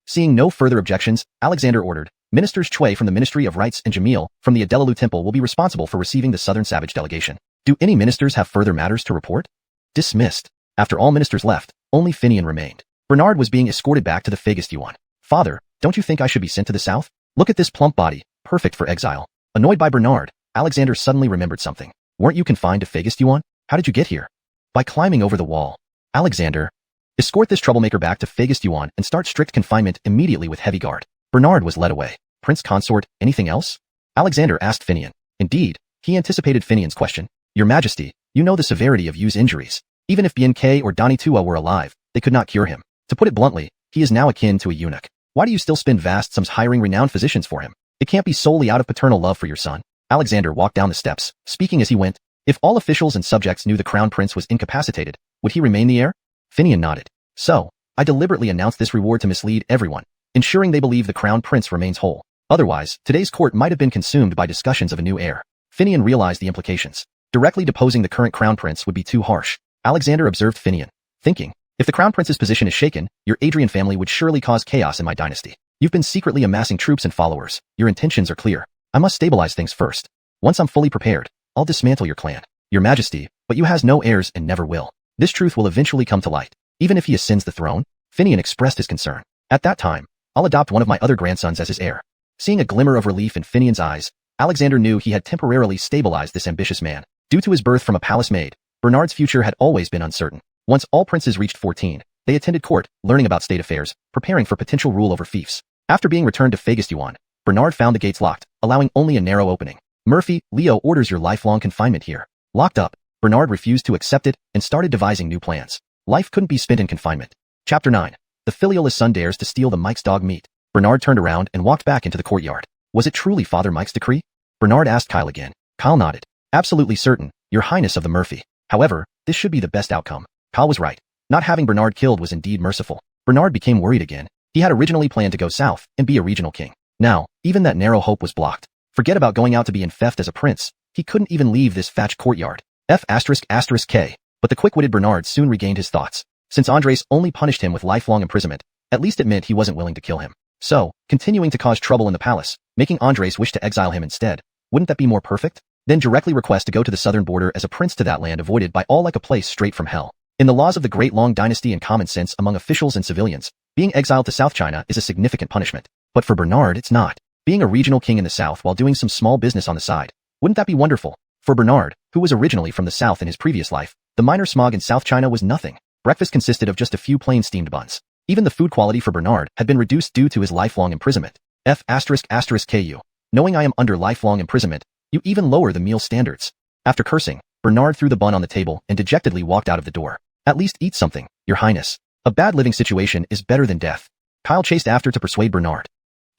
Seeing no further objections, Alexander ordered, Ministers Chui from the Ministry of Rites and Jamil from the Adelalu Temple will be responsible for receiving the southern savage delegation. Do any ministers have further matters to report? Dismissed. After all ministers left, only Finian remained. Bernard was being escorted back to the Fagus Yuan. Father, don't you think I should be sent to the south? Look at this plump body, perfect for exile. Annoyed by Bernard, Alexander suddenly remembered something. Weren't you confined to Fagus Yuan? How did you get here? By climbing over the wall. Alexander, escort this troublemaker back to Fagus Yuan and start strict confinement immediately with heavy guard. Bernard was led away. Prince Consort, anything else? Alexander asked Finian. Indeed, he anticipated Finian's question. Your Majesty, you know the severity of Yu's injuries. Even if BNK or Donghua were alive, they could not cure him. To put it bluntly, he is now akin to a eunuch. Why do you still spend vast sums hiring renowned physicians for him? It can't be solely out of paternal love for your son. Alexander walked down the steps, speaking as he went. If all officials and subjects knew the crown prince was incapacitated, would he remain the heir? Finian nodded. So, I deliberately announced this reward to mislead everyone, ensuring they believe the crown prince remains whole. Otherwise, today's court might have been consumed by discussions of a new heir. Finian realized the implications. Directly deposing the current crown prince would be too harsh. Alexander observed Finian, thinking, if the crown prince's position is shaken, your Adrian family would surely cause chaos in my dynasty. You've been secretly amassing troops and followers. Your intentions are clear. I must stabilize things first. Once I'm fully prepared, I'll dismantle your clan. Your Majesty, but you has no heirs and never will. This truth will eventually come to light. Even if he ascends the throne, Finian expressed his concern. At that time, I'll adopt one of my other grandsons as his heir. Seeing a glimmer of relief in Finian's eyes, Alexander knew he had temporarily stabilized this ambitious man. Due to his birth from a palace maid, Bernard's future had always been uncertain. Once all princes reached 14, they attended court, learning about state affairs, preparing for potential rule over fiefs. After being returned to Phagis-Yuan, Bernard found the gates locked, allowing only a narrow opening. Murphy, Leo orders your lifelong confinement here. Locked up, Bernard refused to accept it and started devising new plans. Life couldn't be spent in confinement. Chapter 9. The filialist son dares to steal the Mike's dog meat. Bernard turned around and walked back into the courtyard. Was it truly Father Mike's decree? Bernard asked Kyle again. Kyle nodded. Absolutely certain, Your Highness of the Murphy. However, this should be the best outcome. Kyle was right. Not having Bernard killed was indeed merciful. Bernard became worried again. He had originally planned to go south and be a regional king. Now, even that narrow hope was blocked. Forget about going out to be in theft as a prince. He couldn't even leave this thatched courtyard. K. But the quick-witted Bernard soon regained his thoughts. Since Andres only punished him with lifelong imprisonment, at least it meant he wasn't willing to kill him. So, continuing to cause trouble in the palace, making Andres wish to exile him instead, wouldn't that be more perfect? Then directly request to go to the southern border as a prince to that land avoided by all like a place straight from hell. In the laws of the Great Long Dynasty and common sense among officials and civilians, being exiled to South China is a significant punishment. But for Bernard, it's not. Being a regional king in the south while doing some small business on the side, wouldn't that be wonderful? For Bernard, who was originally from the south in his previous life, the minor smog in South China was nothing. Breakfast consisted of just a few plain steamed buns. Even the food quality for Bernard had been reduced due to his lifelong imprisonment. Ku. Knowing I am under lifelong imprisonment, you even lower the meal standards. After cursing, Bernard threw the bun on the table and dejectedly walked out of the door. At least eat something, Your Highness. A bad living situation is better than death. Kyle chased after to persuade Bernard.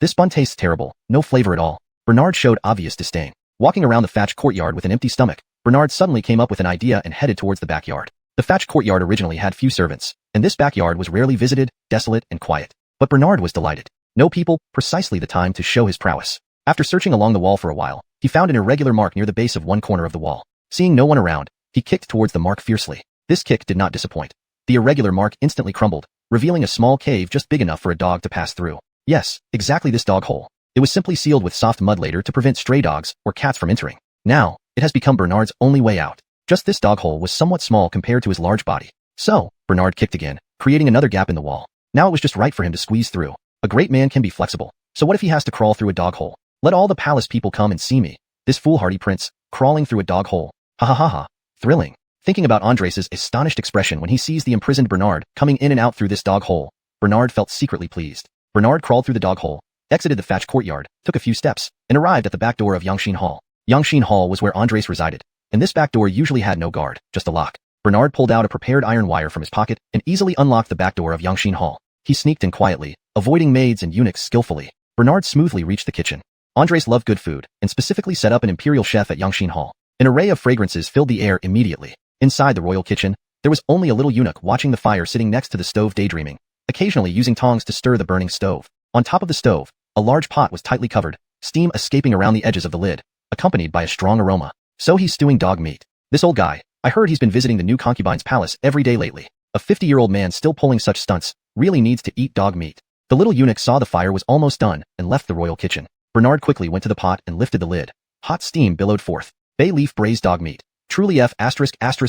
This bun tastes terrible, no flavor at all. Bernard showed obvious disdain. Walking around the thatched courtyard with an empty stomach, Bernard suddenly came up with an idea and headed towards the backyard. The thatched courtyard originally had few servants, and this backyard was rarely visited, desolate, and quiet. But Bernard was delighted. No people, precisely the time to show his prowess. After searching along the wall for a while, he found an irregular mark near the base of one corner of the wall. Seeing no one around, he kicked towards the mark fiercely. This kick did not disappoint. The irregular mark instantly crumbled, revealing a small cave just big enough for a dog to pass through. Yes, exactly this dog hole. It was simply sealed with soft mud later to prevent stray dogs or cats from entering. Now, it has become Bernard's only way out. Just this dog hole was somewhat small compared to his large body. So, Bernard kicked again, creating another gap in the wall. Now it was just right for him to squeeze through. A great man can be flexible. So what if he has to crawl through a dog hole? Let all the palace people come and see me. This foolhardy prince, crawling through a dog hole. Ha ha ha ha. Thrilling. Thinking about Andres' astonished expression when he sees the imprisoned Bernard coming in and out through this dog hole, Bernard felt secretly pleased. Bernard crawled through the dog hole, exited the thatched courtyard, took a few steps, and arrived at the back door of Yangshin Hall. Yangshin Hall was where Andres resided, and this back door usually had no guard, just a lock. Bernard pulled out a prepared iron wire from his pocket and easily unlocked the back door of Yangshin Hall. He sneaked in quietly, avoiding maids and eunuchs skillfully. Bernard smoothly reached the kitchen. Andres loved good food, and specifically set up an imperial chef at Yangshin Hall. An array of fragrances filled the air immediately. Inside the royal kitchen, there was only a little eunuch watching the fire sitting next to the stove daydreaming, occasionally using tongs to stir the burning stove. On top of the stove, a large pot was tightly covered, steam escaping around the edges of the lid, accompanied by a strong aroma. So he's stewing dog meat. This old guy, I heard he's been visiting the new concubine's palace every day lately. A 50-year-old man still pulling such stunts, really needs to eat dog meat. The little eunuch saw the fire was almost done and left the royal kitchen. Bernard quickly went to the pot and lifted the lid. Hot steam billowed forth. Bay leaf braised dog meat. Truly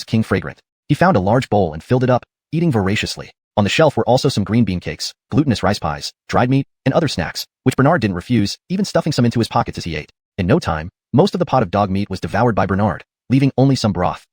king fragrant. He found a large bowl and filled it up, eating voraciously. On the shelf were also some green bean cakes, glutinous rice pies, dried meat, and other snacks, which Bernard didn't refuse, even stuffing some into his pockets as he ate. In no time, most of the pot of dog meat was devoured by Bernard, leaving only some broth.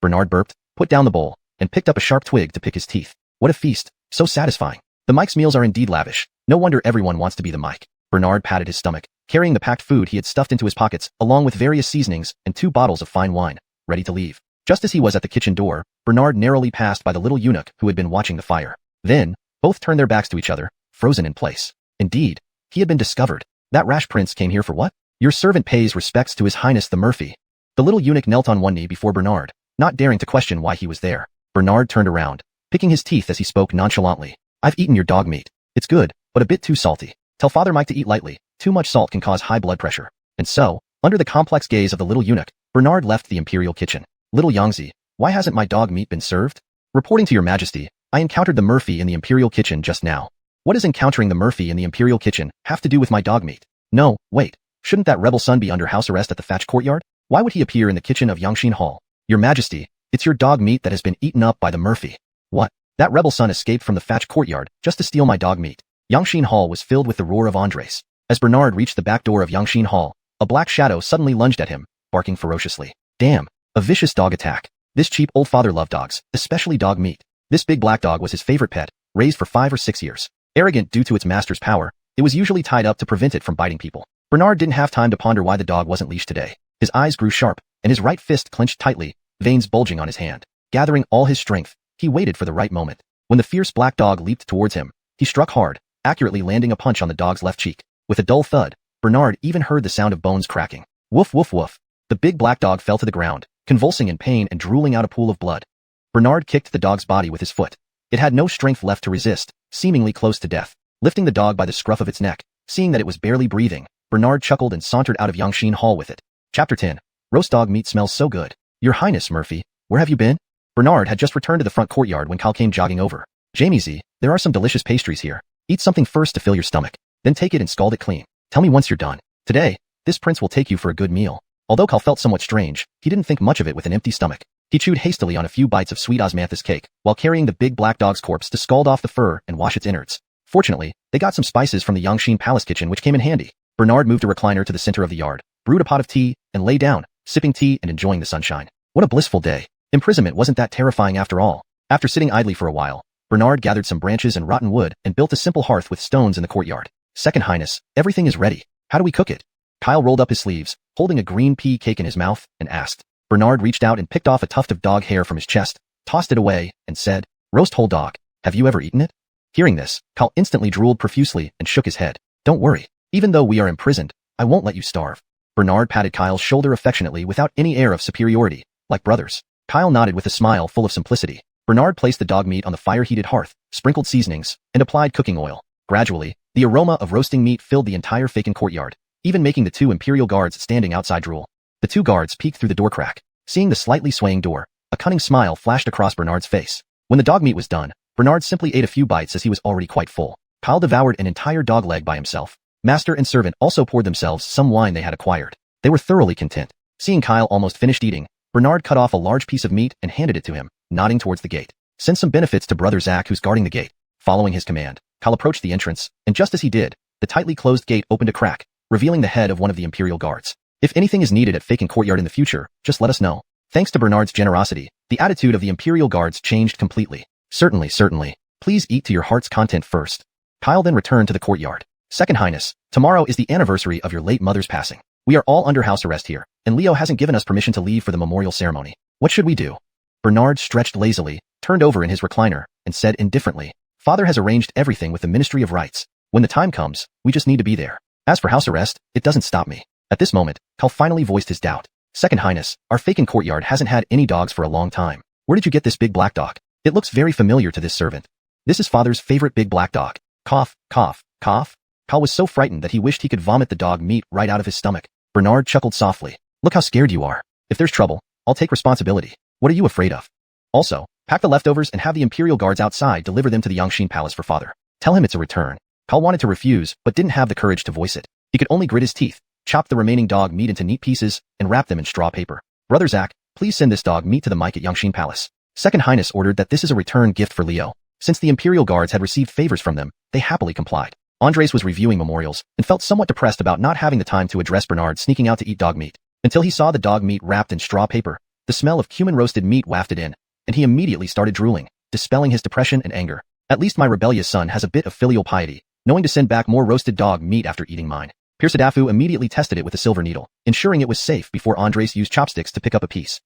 Bernard burped, put down the bowl, and picked up a sharp twig to pick his teeth. What a feast, so satisfying. The Mike's meals are indeed lavish. No wonder everyone wants to be the Mike. Bernard patted his stomach, carrying the packed food he had stuffed into his pockets, along with various seasonings and 2 bottles of fine wine, ready to leave. Just as he was at the kitchen door, Bernard narrowly passed by the little eunuch who had been watching the fire. Then, Both turned their backs to each other, frozen in place. Indeed, he had been discovered. That rash prince came here for what? Your servant pays respects to His Highness the Murphy. The little eunuch knelt on one knee before Bernard, not daring to question why he was there. Bernard turned around, picking his teeth as he spoke nonchalantly. I've eaten your dog meat. It's good, but a bit too salty. Tell Father Mike to eat lightly. Too much salt can cause high blood pressure. And so, under the complex gaze of the little eunuch, Bernard left the imperial kitchen. Little Yangzi, why hasn't my dog meat been served? Reporting to your majesty, I encountered the Murphy in the imperial kitchen just now. What does encountering the Murphy in the imperial kitchen have to do with my dog meat? No, wait. Shouldn't that rebel son be under house arrest at the thatched courtyard? Why would he appear in the kitchen of Yangshin Hall? Your majesty, it's your dog meat that has been eaten up by the Murphy. What? That rebel son escaped from the thatched courtyard just to steal my dog meat. Yangshin Hall was filled with the roar of Andres. As Bernard reached the back door of Yangshin Hall, a black shadow suddenly lunged at him, barking ferociously. Damn, a vicious dog attack. This cheap old father loved dogs, especially dog meat. This big black dog was his favorite pet, raised for 5 or 6 years. Arrogant due to its master's power, it was usually tied up to prevent it from biting people. Bernard didn't have time to ponder why the dog wasn't leashed today. His eyes grew sharp, and his right fist clenched tightly, veins bulging on his hand. Gathering all his strength, he waited for the right moment. When the fierce black dog leaped towards him, he struck hard, accurately landing a punch on the dog's left cheek. With a dull thud, Bernard even heard the sound of bones cracking. Woof woof woof. The big black dog fell to the ground, convulsing in pain and drooling out a pool of blood. Bernard kicked the dog's body with his foot. It had no strength left to resist, seemingly close to death. Lifting the dog by the scruff of its neck, seeing that it was barely breathing, Bernard chuckled and sauntered out of Yangshin Hall with it. Chapter 10. Roast dog meat smells so good. Your Highness, Murphy, where have you been? Bernard had just returned to the front courtyard when Kyle came jogging over. Jamie Z, there are some delicious pastries here. Eat something first to fill your stomach, then take it and scald it clean. Tell me once you're done. Today, this prince will take you for a good meal. Although Kyle felt somewhat strange, he didn't think much of it with an empty stomach. He chewed hastily on a few bites of sweet osmanthus cake, while carrying the big black dog's corpse to scald off the fur and wash its innards. Fortunately, they got some spices from the Yangshin Palace kitchen which came in handy. Bernard moved a recliner to the center of the yard, brewed a pot of tea, and lay down, sipping tea and enjoying the sunshine. What a blissful day. Imprisonment wasn't that terrifying after all. After sitting idly for a while, Bernard gathered some branches and rotten wood and built a simple hearth with stones in the courtyard. Second Highness, everything is ready. How do we cook it? Kyle rolled up his sleeves, holding a green pea cake in his mouth, and asked. Bernard reached out and picked off a tuft of dog hair from his chest, tossed it away, and said, roast whole dog. Have you ever eaten it? Hearing this, Kyle instantly drooled profusely and shook his head. Don't worry. Even though we are imprisoned, I won't let you starve. Bernard patted Kyle's shoulder affectionately without any air of superiority, like brothers. Kyle nodded with a smile full of simplicity. Bernard placed the dog meat on the fire-heated hearth, sprinkled seasonings, and applied cooking oil. Gradually, the aroma of roasting meat filled the entire vacant courtyard, even making the 2 imperial guards standing outside drool. The 2 guards peeked through the door crack. Seeing the slightly swaying door, a cunning smile flashed across Bernard's face. When the dog meat was done, Bernard simply ate a few bites as he was already quite full. Kyle devoured an entire dog leg by himself. Master and servant also poured themselves some wine they had acquired. They were thoroughly content. Seeing Kyle almost finished eating, Bernard cut off a large piece of meat and handed it to him, nodding towards the gate. Send some benefits to Brother Zach who's guarding the gate. Following his command, Kyle approached the entrance, and just as he did, the tightly closed gate opened a crack, revealing the head of one of the imperial guards. If anything is needed at vacant courtyard in the future, just let us know. Thanks to Bernard's generosity, the attitude of the imperial guards changed completely. Certainly, certainly. Please eat to your heart's content first. Kyle then returned to the courtyard. Second Highness, tomorrow is the anniversary of your late mother's passing. We are all under house arrest here, and Leo hasn't given us permission to leave for the memorial ceremony. What should we do? Bernard stretched lazily, turned over in his recliner, and said indifferently, Father has arranged everything with the Ministry of Rights. When the time comes, we just need to be there. As for house arrest, it doesn't stop me. At this moment, Kyle finally voiced his doubt. Second Highness, our vacant courtyard hasn't had any dogs for a long time. Where did you get this big black dog? It looks very familiar to this servant. This is Father's favorite big black dog. Cough, cough, cough. Kyle was so frightened that he wished he could vomit the dog meat right out of his stomach. Bernard chuckled softly. Look how scared you are. If there's trouble, I'll take responsibility. What are you afraid of? Also, pack the leftovers and have the imperial guards outside deliver them to the Yangshin Palace for Father. Tell him it's a return. Kyle wanted to refuse, but didn't have the courage to voice it. He could only grit his teeth, chop the remaining dog meat into neat pieces, and wrap them in straw paper. Brother Zach, please send this dog meat to the mic at Yangshin Palace. Second Highness ordered that this is a return gift for Leo. Since the imperial guards had received favors from them, they happily complied. Andres was reviewing memorials and felt somewhat depressed about not having the time to address Bernard sneaking out to eat dog meat. Until he saw the dog meat wrapped in straw paper, the smell of cumin roasted meat wafted in, and he immediately started drooling, dispelling his depression and anger. At least my rebellious son has a bit of filial piety, knowing to send back more roasted dog meat after eating mine. Pirsadafu immediately tested it with a silver needle, ensuring it was safe before Andres used chopsticks to pick up a piece.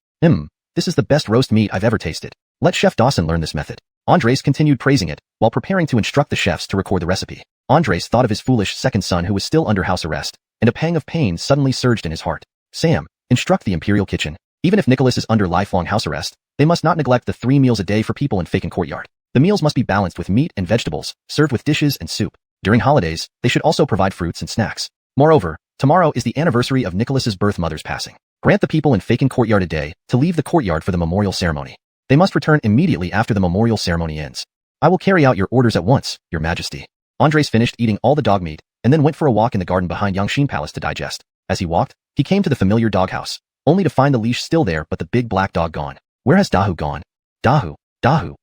This is the best roast meat I've ever tasted. Let Chef Dawson learn this method. Andres continued praising it, while preparing to instruct the chefs to record the recipe. Andres thought of his foolish second son who was still under house arrest, and a pang of pain suddenly surged in his heart. Sam, instruct the Imperial kitchen. Even if Nicholas is under lifelong house arrest, they must not neglect the 3 meals a day for people in Faken Courtyard. The meals must be balanced with meat and vegetables, served with dishes and soup. During holidays, they should also provide fruits and snacks. Moreover, tomorrow is the anniversary of Nicholas's birth mother's passing. Grant the people in Faken Courtyard a day to leave the courtyard for the memorial ceremony. They must return immediately after the memorial ceremony ends. I will carry out your orders at once, Your Majesty. Andres finished eating all the dog meat, and then went for a walk in the garden behind Yangshin Palace to digest. As he walked, he came to the familiar doghouse, only to find the leash still there but the big black dog gone. Where has Dahu gone? Dahu, Dahu.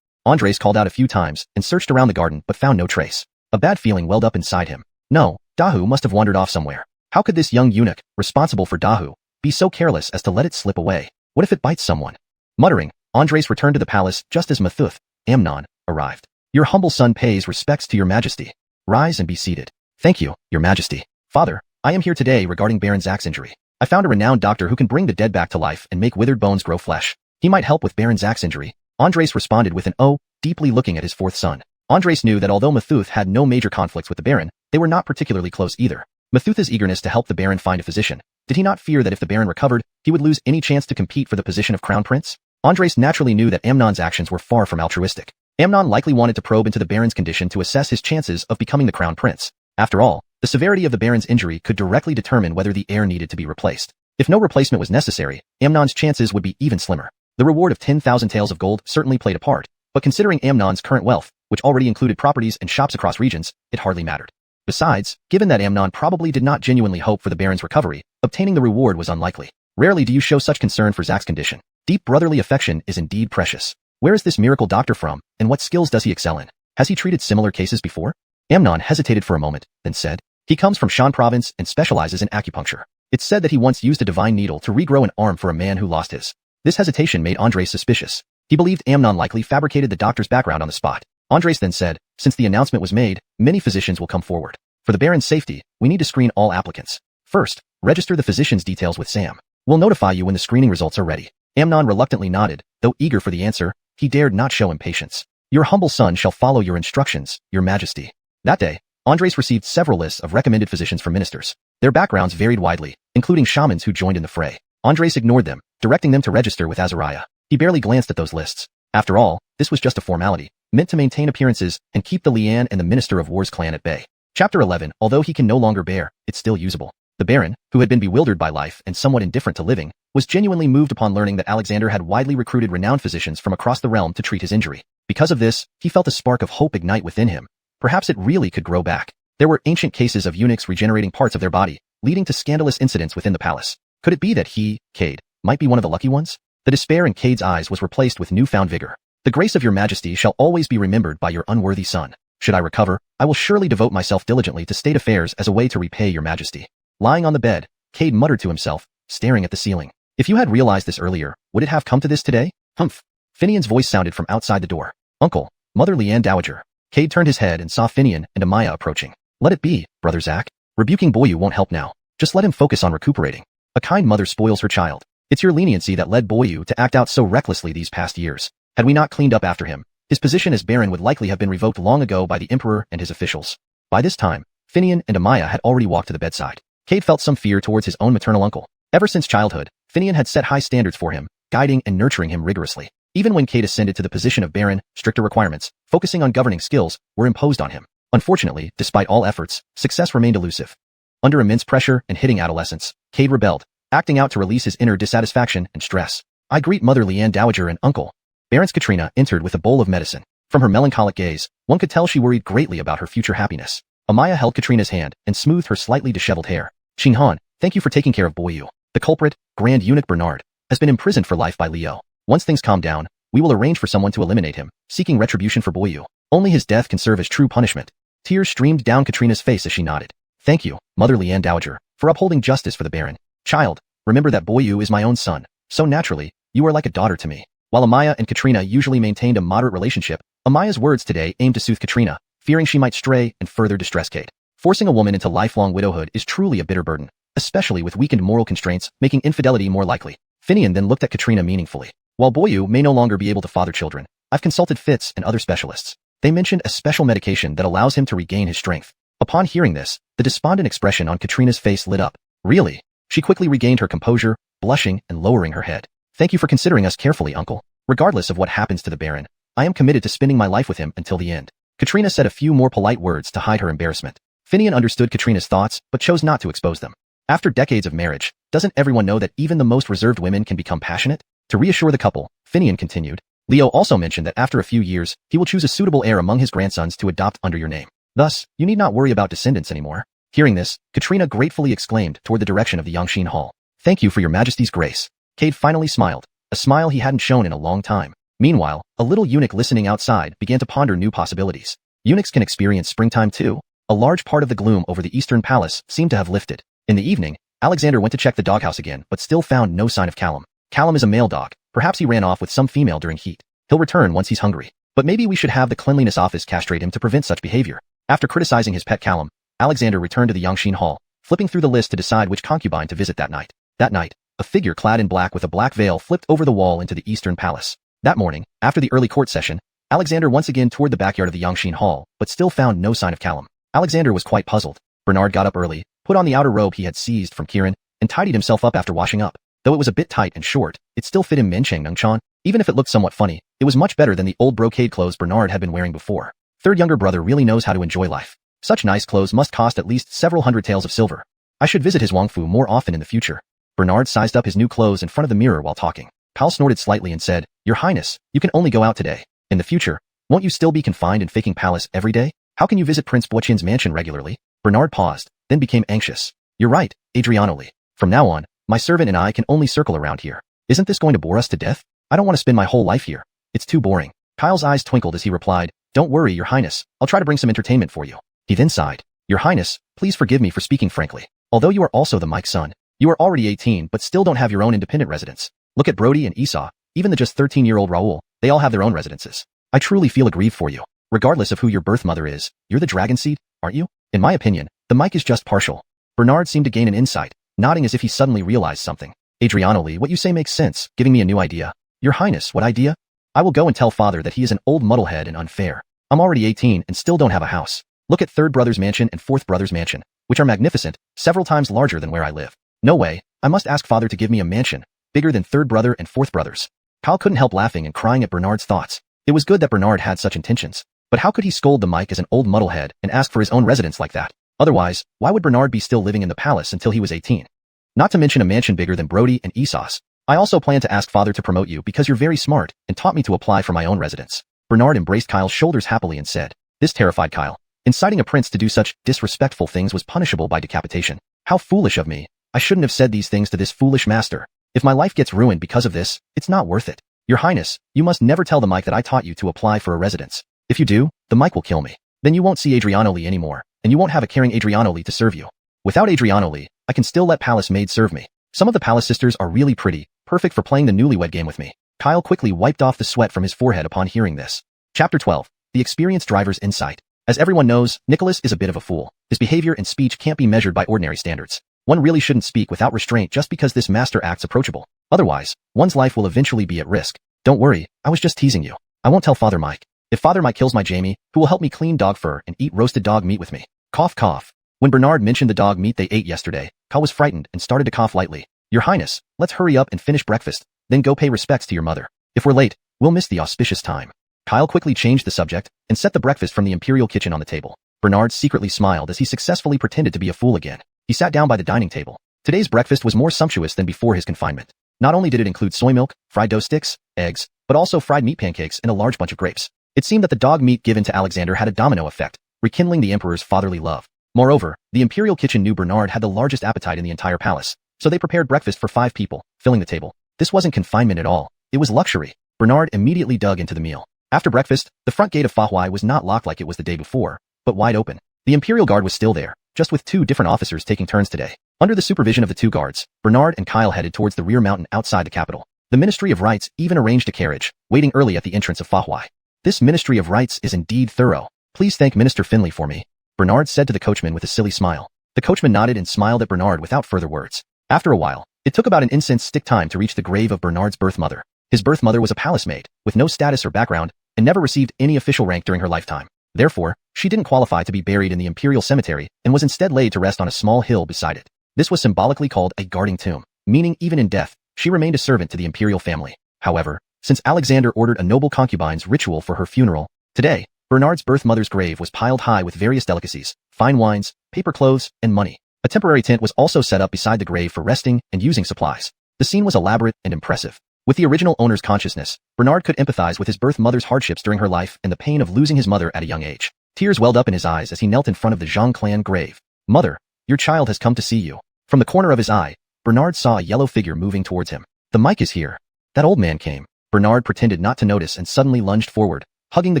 Andres called out a few times and searched around the garden but found no trace. A bad feeling welled up inside him. No, Dahu must have wandered off somewhere. How could this young eunuch, responsible for Dahu, be so careless as to let it slip away? What if it bites someone? Muttering, Andres returned to the palace just as Mathuth, Amnon, arrived. Your humble son pays respects to Your Majesty. Rise and be seated. Thank you, Your Majesty. Father, I am here today regarding Baron Zach's injury. I found a renowned doctor who can bring the dead back to life and make withered bones grow flesh. He might help with Baron Zach's injury. Andres responded with an "oh," deeply looking at his 4th son. Andres knew that although Mathuth had no major conflicts with the Baron, they were not particularly close either. Mathuth's eagerness to help the Baron find a physician. Did he not fear that if the Baron recovered, he would lose any chance to compete for the position of Crown Prince? Andres naturally knew that Amnon's actions were far from altruistic. Amnon likely wanted to probe into the Baron's condition to assess his chances of becoming the Crown Prince. After all, the severity of the Baron's injury could directly determine whether the heir needed to be replaced. If no replacement was necessary, Amnon's chances would be even slimmer. The reward of 10,000 taels of gold certainly played a part, but considering Amnon's current wealth, which already included properties and shops across regions, it hardly mattered. Besides, given that Amnon probably did not genuinely hope for the Baron's recovery, obtaining the reward was unlikely. Rarely do you show such concern for Zach's condition. Deep brotherly affection is indeed precious. Where is this miracle doctor from, and what skills does he excel in? Has he treated similar cases before? Amnon hesitated for a moment, then said, he comes from Shan province and specializes in acupuncture. It's said that he once used a divine needle to regrow an arm for a man who lost his. This hesitation made Andres suspicious. He believed Amnon likely fabricated the doctor's background on the spot. Andres then said, since the announcement was made, many physicians will come forward. For the Baron's safety, we need to screen all applicants. First, register the physician's details with Sam. We'll notify you when the screening results are ready. Amnon reluctantly nodded, though eager for the answer, he dared not show impatience. Your humble son shall follow your instructions, Your Majesty. That day, Andres received several lists of recommended physicians from ministers. Their backgrounds varied widely, including shamans who joined in the fray. Andres ignored them, directing them to register with Azariah. He barely glanced at those lists. After all, this was just a formality, meant to maintain appearances and keep the Lian and the Minister of War's clan at bay. Chapter 11. Although he can no longer bear, it's still usable. The Baron, who had been bewildered by life and somewhat indifferent to living, was genuinely moved upon learning that Alexander had widely recruited renowned physicians from across the realm to treat his injury. Because of this, he felt a spark of hope ignite within him. Perhaps it really could grow back. There were ancient cases of eunuchs regenerating parts of their body, leading to scandalous incidents within the palace. Could it be that he, Cade, might be one of the lucky ones? The despair in Cade's eyes was replaced with newfound vigor. The grace of Your Majesty shall always be remembered by your unworthy son. Should I recover, I will surely devote myself diligently to state affairs as a way to repay Your Majesty. Lying on the bed, Cade muttered to himself, staring at the ceiling. If you had realized this earlier, would it have come to this today? Humph. Finian's voice sounded from outside the door. Uncle, Mother Lian Dowager. Cade turned his head and saw Finian and Amaya approaching. Let it be, Brother Zach. Rebuking Boyu won't help now. Just let him focus on recuperating. A kind mother spoils her child. It's your leniency that led Boyu to act out so recklessly these past years. Had we not cleaned up after him, his position as Baron would likely have been revoked long ago by the Emperor and his officials. By this time, Finian and Amaya had already walked to the bedside. Cade felt some fear towards his own maternal uncle. Ever since childhood, Finian had set high standards for him, guiding and nurturing him rigorously. Even when Cade ascended to the position of Baron, stricter requirements, focusing on governing skills, were imposed on him. Unfortunately, despite all efforts, success remained elusive. Under immense pressure and hitting adolescence, Cade rebelled, acting out to release his inner dissatisfaction and stress. I greet Mother Lian Dowager and Uncle. Baroness Katrina entered with a bowl of medicine. From her melancholic gaze, one could tell she worried greatly about her future happiness. Amaya held Katrina's hand and smoothed her slightly disheveled hair. Xinghan, thank you for taking care of Boyu. The culprit, Grand Eunuch Bernard, has been imprisoned for life by Liu. Once things calm down, we will arrange for someone to eliminate him, seeking retribution for Boyu. Only his death can serve as true punishment. Tears streamed down Katrina's face as she nodded. Thank you, Mother Lian Dowager, for upholding justice for the Baron. Child, remember that Boyu is my own son, so naturally, you are like a daughter to me. While Amaya and Katrina usually maintained a moderate relationship, Amaya's words today aimed to soothe Katrina, fearing she might stray and further distress Cade. Forcing a woman into lifelong widowhood is truly a bitter burden, especially with weakened moral constraints making infidelity more likely. Finian then looked at Katrina meaningfully. While Boyu may no longer be able to father children, I've consulted Fitz and other specialists. They mentioned a special medication that allows him to regain his strength. Upon hearing this, the despondent expression on Katrina's face lit up. Really? She quickly regained her composure, blushing and lowering her head. Thank you for considering us carefully, uncle. Regardless of what happens to the Baron, I am committed to spending my life with him until the end. Katrina said a few more polite words to hide her embarrassment. Finian understood Katrina's thoughts, but chose not to expose them. After decades of marriage, doesn't everyone know that even the most reserved women can become passionate? To reassure the couple, Finian continued. Leo also mentioned that after a few years, he will choose a suitable heir among his grandsons to adopt under your name. Thus, you need not worry about descendants anymore. Hearing this, Katrina gratefully exclaimed toward the direction of the Yongxin Hall. Thank you for your majesty's grace. Cade finally smiled, a smile he hadn't shown in a long time. Meanwhile, a little eunuch listening outside began to ponder new possibilities. Eunuchs can experience springtime too. A large part of the gloom over the Eastern Palace seemed to have lifted. In the evening, Alexander went to check the doghouse again but still found no sign of Callum. Callum is a male dog. Perhaps he ran off with some female during heat. He'll return once he's hungry. But maybe we should have the cleanliness office castrate him to prevent such behavior. After criticizing his pet Callum, Alexander returned to the Yongxin Hall, flipping through the list to decide which concubine to visit that night. That night, a figure clad in black with a black veil flipped over the wall into the Eastern Palace. That morning, after the early court session, Alexander once again toured the backyard of the Yongxin Hall, but still found no sign of Callum. Alexander was quite puzzled. Bernard got up early, put on the outer robe he had seized from Kieran, and tidied himself up after washing up. Though it was a bit tight and short, it still fit him Mencheng Nungchan. Even if it looked somewhat funny, it was much better than the old brocade clothes Bernard had been wearing before. Third younger brother really knows how to enjoy life. Such nice clothes must cost at least several hundred taels of silver. I should visit his Wangfu more often in the future. Bernard sized up his new clothes in front of the mirror while talking. Pal snorted slightly and said, Your Highness, you can only go out today. In the future, won't you still be confined in faking palace every day? How can you visit Prince Boqin's mansion regularly? Bernard paused, then became anxious. You're right, Adriano Lee. From now on, my servant and I can only circle around here. Isn't this going to bore us to death? I don't want to spend my whole life here. It's too boring. Kyle's eyes twinkled as he replied, Don't worry, Your Highness, I'll try to bring some entertainment for you. He then sighed. Your Highness, please forgive me for speaking frankly. Although you are also the Mike's son, you are already 18 but still don't have your own independent residence. Look at Brody and Esau, even the just 13-year-old Raoul, they all have their own residences. I truly feel aggrieved for you. Regardless of who your birth mother is, you're the dragon seed, aren't you? In my opinion, the Mike is just partial. Bernard seemed to gain an insight, nodding as if he suddenly realized something. Adriano Lee, what you say makes sense, giving me a new idea. Your Highness, what idea? I will go and tell father that he is an old muddlehead and unfair. I'm already 18 and still don't have a house. Look at third brother's mansion and fourth brother's mansion, which are magnificent, several times larger than where I live. No way, I must ask father to give me a mansion, bigger than third brother and fourth brothers. Kyle couldn't help laughing and crying at Bernard's thoughts. It was good that Bernard had such intentions. But how could he scold the Mike as an old muddlehead and ask for his own residence like that? Otherwise, why would Bernard be still living in the palace until he was 18? Not to mention a mansion bigger than Brody and Esau's. I also plan to ask father to promote you because you're very smart and taught me to apply for my own residence. Bernard embraced Kyle's shoulders happily and said. This terrified Kyle. Inciting a prince to do such disrespectful things was punishable by decapitation. How foolish of me. I shouldn't have said these things to this foolish master. If my life gets ruined because of this, it's not worth it. Your Highness, you must never tell the Mike that I taught you to apply for a residence. If you do, the Mike will kill me. Then you won't see Adriano Lee anymore, and you won't have a caring Adriano Lee to serve you. Without Adriano Lee, I can still let palace maids serve me. Some of the palace sisters are really pretty, perfect for playing the newlywed game with me. Kyle quickly wiped off the sweat from his forehead upon hearing this. Chapter 12. The Experienced Driver's Insight. As everyone knows, Nicholas is a bit of a fool. His behavior and speech can't be measured by ordinary standards. One really shouldn't speak without restraint just because this master acts approachable. Otherwise, one's life will eventually be at risk. Don't worry, I was just teasing you. I won't tell Father Mike. If Father Mike kills my Jamie, who will help me clean dog fur and eat roasted dog meat with me. Cough cough. When Bernard mentioned the dog meat they ate yesterday, Kyle was frightened and started to cough lightly. Your Highness, let's hurry up and finish breakfast, then go pay respects to your mother. If we're late, we'll miss the auspicious time. Kyle quickly changed the subject and set the breakfast from the imperial kitchen on the table. Bernard secretly smiled as he successfully pretended to be a fool again. He sat down by the dining table. Today's breakfast was more sumptuous than before his confinement. Not only did it include soy milk, fried dough sticks, eggs, but also fried meat pancakes and a large bunch of grapes. It seemed that the dog meat given to Alexander had a domino effect, rekindling the emperor's fatherly love. Moreover, the imperial kitchen knew Bernard had the largest appetite in the entire palace, so they prepared breakfast for 5 people, filling the table. This wasn't confinement at all. It was luxury. Bernard immediately dug into the meal. After breakfast, the front gate of Fahuai was not locked like it was the day before, but wide open. The imperial guard was still there, just with 2 different officers taking turns today. Under the supervision of the 2 guards, Bernard and Kyle headed towards the rear mountain outside the capital. The Ministry of Rights even arranged a carriage, waiting early at the entrance of Fahuai. This Ministry of Rights is indeed thorough. Please thank Minister Finley for me, Bernard said to the coachman with a silly smile. The coachman nodded and smiled at Bernard without further words. After a while, it took about an incense stick time to reach the grave of Bernard's birth mother. His His birth mother was a palace maid, with no status or background, and never received any official rank during her lifetime. Therefore, she didn't qualify to be buried in the imperial cemetery and was instead laid to rest on a small hill beside it. This was symbolically called a guarding tomb, meaning even in death, she remained a servant to the imperial family. However, since Alexander ordered a noble concubine's ritual for her funeral, today, Bernard's birth mother's grave was piled high with various delicacies, fine wines, paper clothes, and money. A temporary tent was also set up beside the grave for resting and using supplies. The scene was elaborate and impressive. With the original owner's consciousness, Bernard could empathize with his birth mother's hardships during her life and the pain of losing his mother at a young age. Tears welled up in his eyes as he knelt in front of the Zhang clan grave. "Mother, your child has come to see you." From the corner of his eye, Bernard saw a yellow figure moving towards him. "The mic is here." That old man came. Bernard pretended not to notice and suddenly lunged forward, hugging the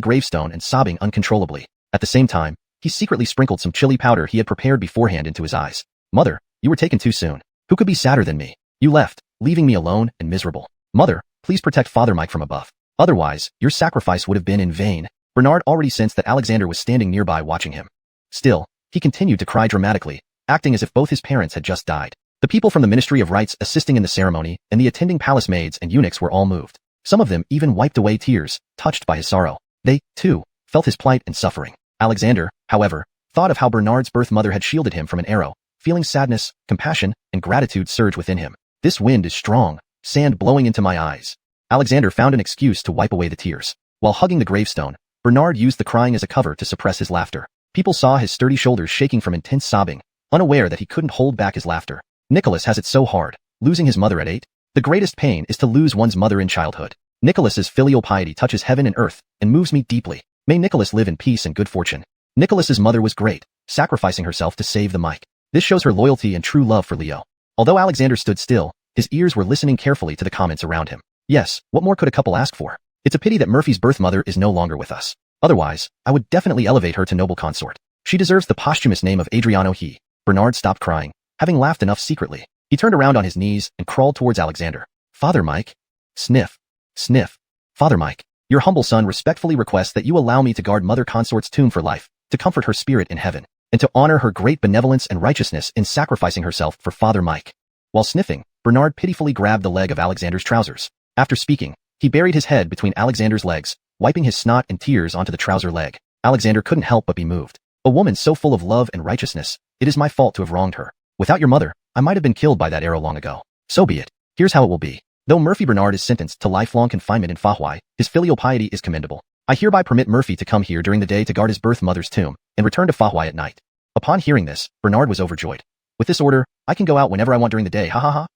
gravestone and sobbing uncontrollably. At the same time, he secretly sprinkled some chili powder he had prepared beforehand into his eyes. "Mother, you were taken too soon. Who could be sadder than me? You left, leaving me alone and miserable. Mother, please protect Father Mike from above. Otherwise, your sacrifice would have been in vain." Bernard already sensed that Alexander was standing nearby watching him. Still, he continued to cry dramatically, acting as if both his parents had just died. The people from the Ministry of Rites assisting in the ceremony and the attending palace maids and eunuchs were all moved. Some of them even wiped away tears, touched by his sorrow. They, too, felt his plight and suffering. Alexander, however, thought of how Bernard's birth mother had shielded him from an arrow, feeling sadness, compassion, and gratitude surge within him. "This wind is strong, sand blowing into my eyes." Alexander found an excuse to wipe away the tears. While hugging the gravestone, Bernard used the crying as a cover to suppress his laughter. People saw his sturdy shoulders shaking from intense sobbing, unaware that he couldn't hold back his laughter. Nicholas has it so hard, losing his mother at 8. The greatest pain is to lose one's mother in childhood. Nicholas's filial piety touches heaven and earth and moves me deeply. May Nicholas live in peace and good fortune. Nicholas's mother was great, sacrificing herself to save the mic. This shows her loyalty and true love for Leo. Although Alexander stood still, his ears were listening carefully to the comments around him. Yes, what more could a couple ask for? It's a pity that Murphy's birth mother is no longer with us. Otherwise, I would definitely elevate her to noble consort. She deserves the posthumous name of Adriano he. Bernard stopped crying, having laughed enough secretly. He turned around on his knees and crawled towards Alexander. "Father Mike." Sniff. Sniff. "Father Mike, your humble son respectfully requests that you allow me to guard Mother Consort's tomb for life, to comfort her spirit in heaven, and to honor her great benevolence and righteousness in sacrificing herself for Father Mike." While sniffing, Bernard pitifully grabbed the leg of Alexander's trousers. After speaking, he buried his head between Alexander's legs, wiping his snot and tears onto the trouser leg. Alexander couldn't help but be moved. "A woman so full of love and righteousness, it is my fault to have wronged her. Without your mother, I might have been killed by that arrow long ago. So be it. Here's how it will be. Though Murphy Bernard is sentenced to lifelong confinement in Fahuai, his filial piety is commendable. I hereby permit Murphy to come here during the day to guard his birth mother's tomb, and return to Fahuai at night." Upon hearing this, Bernard was overjoyed. "With this order, I can go out whenever I want during the day, ha ha ha.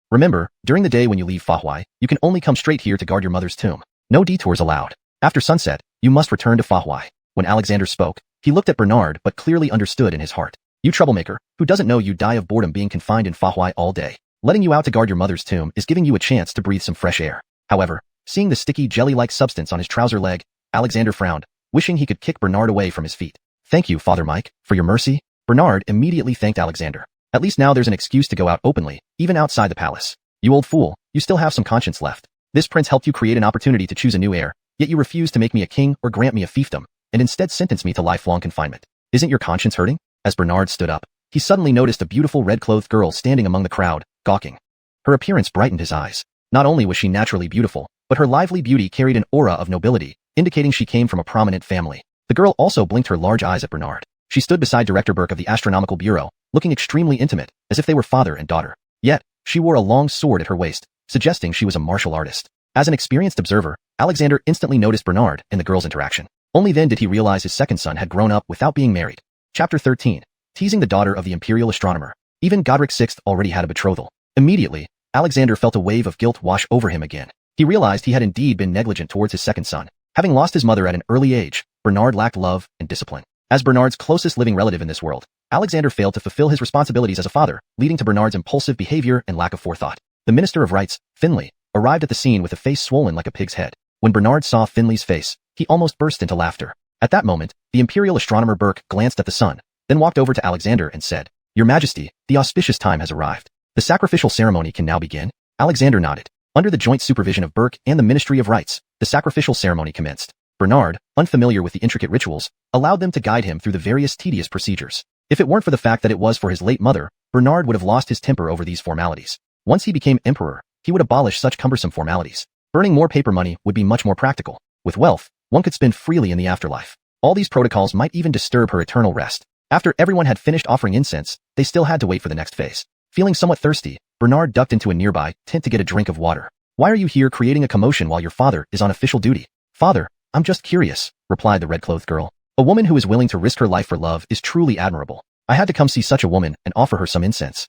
Remember, during the day when you leave Fahuai, you can only come straight here to guard your mother's tomb. No detours allowed. After sunset, you must return to Fahuai." When Alexander spoke, he looked at Bernard but clearly understood in his heart. "You troublemaker, who doesn't know you die of boredom being confined in Fahuai all day? Letting you out to guard your mother's tomb is giving you a chance to breathe some fresh air." However, seeing the sticky jelly-like substance on his trouser leg, Alexander frowned, wishing he could kick Bernard away from his feet. "Thank you, Father Mike, for your mercy." Bernard immediately thanked Alexander. At least now there's an excuse to go out openly, even outside the palace. "You old fool, you still have some conscience left. This prince helped you create an opportunity to choose a new heir, yet you refuse to make me a king or grant me a fiefdom, and instead sentence me to lifelong confinement. Isn't your conscience hurting?" As Bernard stood up, he suddenly noticed a beautiful red-clothed girl standing among the crowd, gawking. Her appearance brightened his eyes. Not only was she naturally beautiful, but her lively beauty carried an aura of nobility, indicating she came from a prominent family. The girl also blinked her large eyes at Bernard. She stood beside Director Burke of the Astronomical Bureau, looking extremely intimate, as if they were father and daughter. Yet, she wore a long sword at her waist, suggesting she was a martial artist. As an experienced observer, Alexander instantly noticed Bernard and the girl's interaction. Only then did he realize his second son had grown up without being married. Chapter 13. Teasing the daughter of the imperial astronomer. Even Godric VI already had a betrothal. Immediately, Alexander felt a wave of guilt wash over him again. He realized he had indeed been negligent towards his second son. Having lost his mother at an early age, Bernard lacked love and discipline. As Bernard's closest living relative in this world, Alexander failed to fulfill his responsibilities as a father, leading to Bernard's impulsive behavior and lack of forethought. The Minister of Rites, Finley, arrived at the scene with a face swollen like a pig's head. When Bernard saw Finley's face, he almost burst into laughter. At that moment, the imperial astronomer Burke glanced at the sun, then walked over to Alexander and said, "Your Majesty, the auspicious time has arrived. The sacrificial ceremony can now begin." Alexander nodded. Under the joint supervision of Burke and the Ministry of Rites, the sacrificial ceremony commenced. Bernard, unfamiliar with the intricate rituals, allowed them to guide him through the various tedious procedures. If it weren't for the fact that it was for his late mother, Bernard would have lost his temper over these formalities. Once he became emperor, he would abolish such cumbersome formalities. Burning more paper money would be much more practical. With wealth, one could spend freely in the afterlife. All these protocols might even disturb her eternal rest. After everyone had finished offering incense, they still had to wait for the next phase. Feeling somewhat thirsty, Bernard ducked into a nearby tent to get a drink of water. Why are you here creating a commotion while your father is on official duty? Father, I'm just curious, replied the red-clothed girl. A woman who is willing to risk her life for love is truly admirable. I had to come see such a woman and offer her some incense.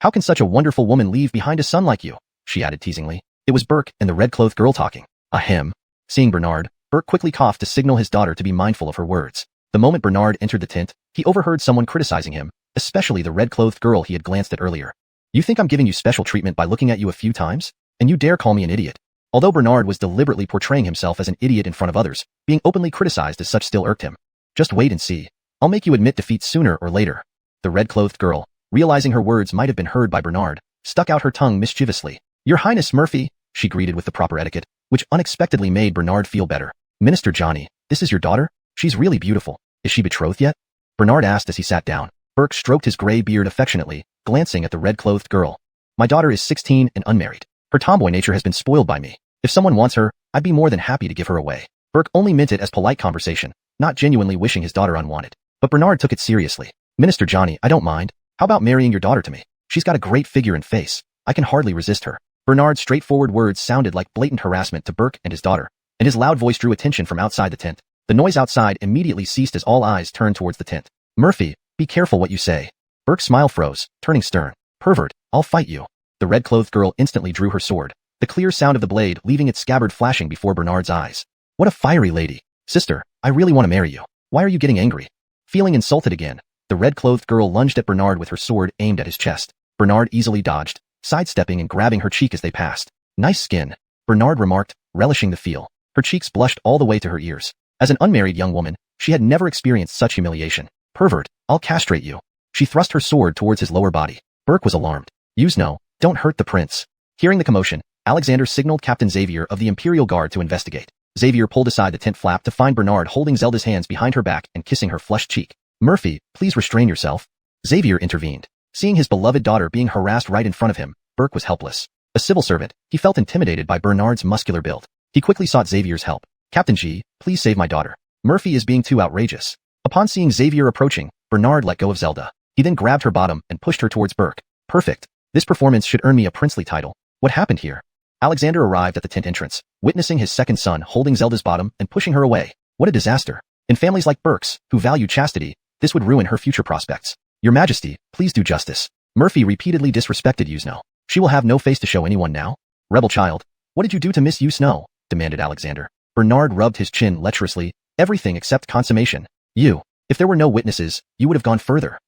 How can such a wonderful woman leave behind a son like you? She added teasingly. It was Burke and the red-clothed girl talking. Ahem. Seeing Bernard, Burke quickly coughed to signal his daughter to be mindful of her words. The moment Bernard entered the tent, he overheard someone criticizing him, especially the red-clothed girl he had glanced at earlier. You think I'm giving you special treatment by looking at you a few times? And you dare call me an idiot? Although Bernard was deliberately portraying himself as an idiot in front of others, being openly criticized as such still irked him. Just wait and see. I'll make you admit defeat sooner or later. The red-clothed girl, realizing her words might have been heard by Bernard, stuck out her tongue mischievously. Your Highness Murphy, she greeted with the proper etiquette, which unexpectedly made Bernard feel better. Minister Johnny, this is your daughter? She's really beautiful. Is she betrothed yet? Bernard asked as he sat down. Burke stroked his gray beard affectionately, glancing at the red-clothed girl. My daughter is 16 and unmarried. Her tomboy nature has been spoiled by me. If someone wants her, I'd be more than happy to give her away. Burke only meant it as polite conversation, not genuinely wishing his daughter unwanted. But Bernard took it seriously. Minister Johnny, I don't mind. How about marrying your daughter to me? She's got a great figure and face. I can hardly resist her. Bernard's straightforward words sounded like blatant harassment to Burke and his daughter, and his loud voice drew attention from outside the tent. The noise outside immediately ceased as all eyes turned towards the tent. Murphy, be careful what you say. Burke's smile froze, turning stern. Pervert, I'll fight you. The red-clothed girl instantly drew her sword, the clear sound of the blade leaving its scabbard flashing before Bernard's eyes. What a fiery lady. Sister, I really want to marry you. Why are you getting angry? Feeling insulted again, the red-clothed girl lunged at Bernard with her sword aimed at his chest. Bernard easily dodged, sidestepping and grabbing her cheek as they passed. Nice skin, Bernard remarked, relishing the feel. Her cheeks blushed all the way to her ears. As an unmarried young woman, she had never experienced such humiliation. Pervert, I'll castrate you. She thrust her sword towards his lower body. Burke was alarmed. Yuzno, don't hurt the prince. Hearing the commotion, Alexander signaled Captain Xavier of the Imperial Guard to investigate. Xavier pulled aside the tent flap to find Bernard holding Zelda's hands behind her back and kissing her flushed cheek. Murphy, please restrain yourself. Xavier intervened. Seeing his beloved daughter being harassed right in front of him, Burke was helpless. A civil servant, he felt intimidated by Bernard's muscular build. He quickly sought Xavier's help. Captain G, please save my daughter. Murphy is being too outrageous. Upon seeing Xavier approaching, Bernard let go of Zelda. He then grabbed her bottom and pushed her towards Burke. Perfect. This performance should earn me a princely title. What happened here? Alexander arrived at the tent entrance, witnessing his second son holding Zelda's bottom and pushing her away. What a disaster. In families like Burke's, who value chastity, this would ruin her future prospects. Your Majesty, please do justice. Murphy repeatedly disrespected Yuzno. She will have no face to show anyone now? Rebel child, what did you do to Miss Yuzno? Demanded Alexander. Bernard rubbed his chin lecherously. Everything except consummation. If there were no witnesses, you would have gone further.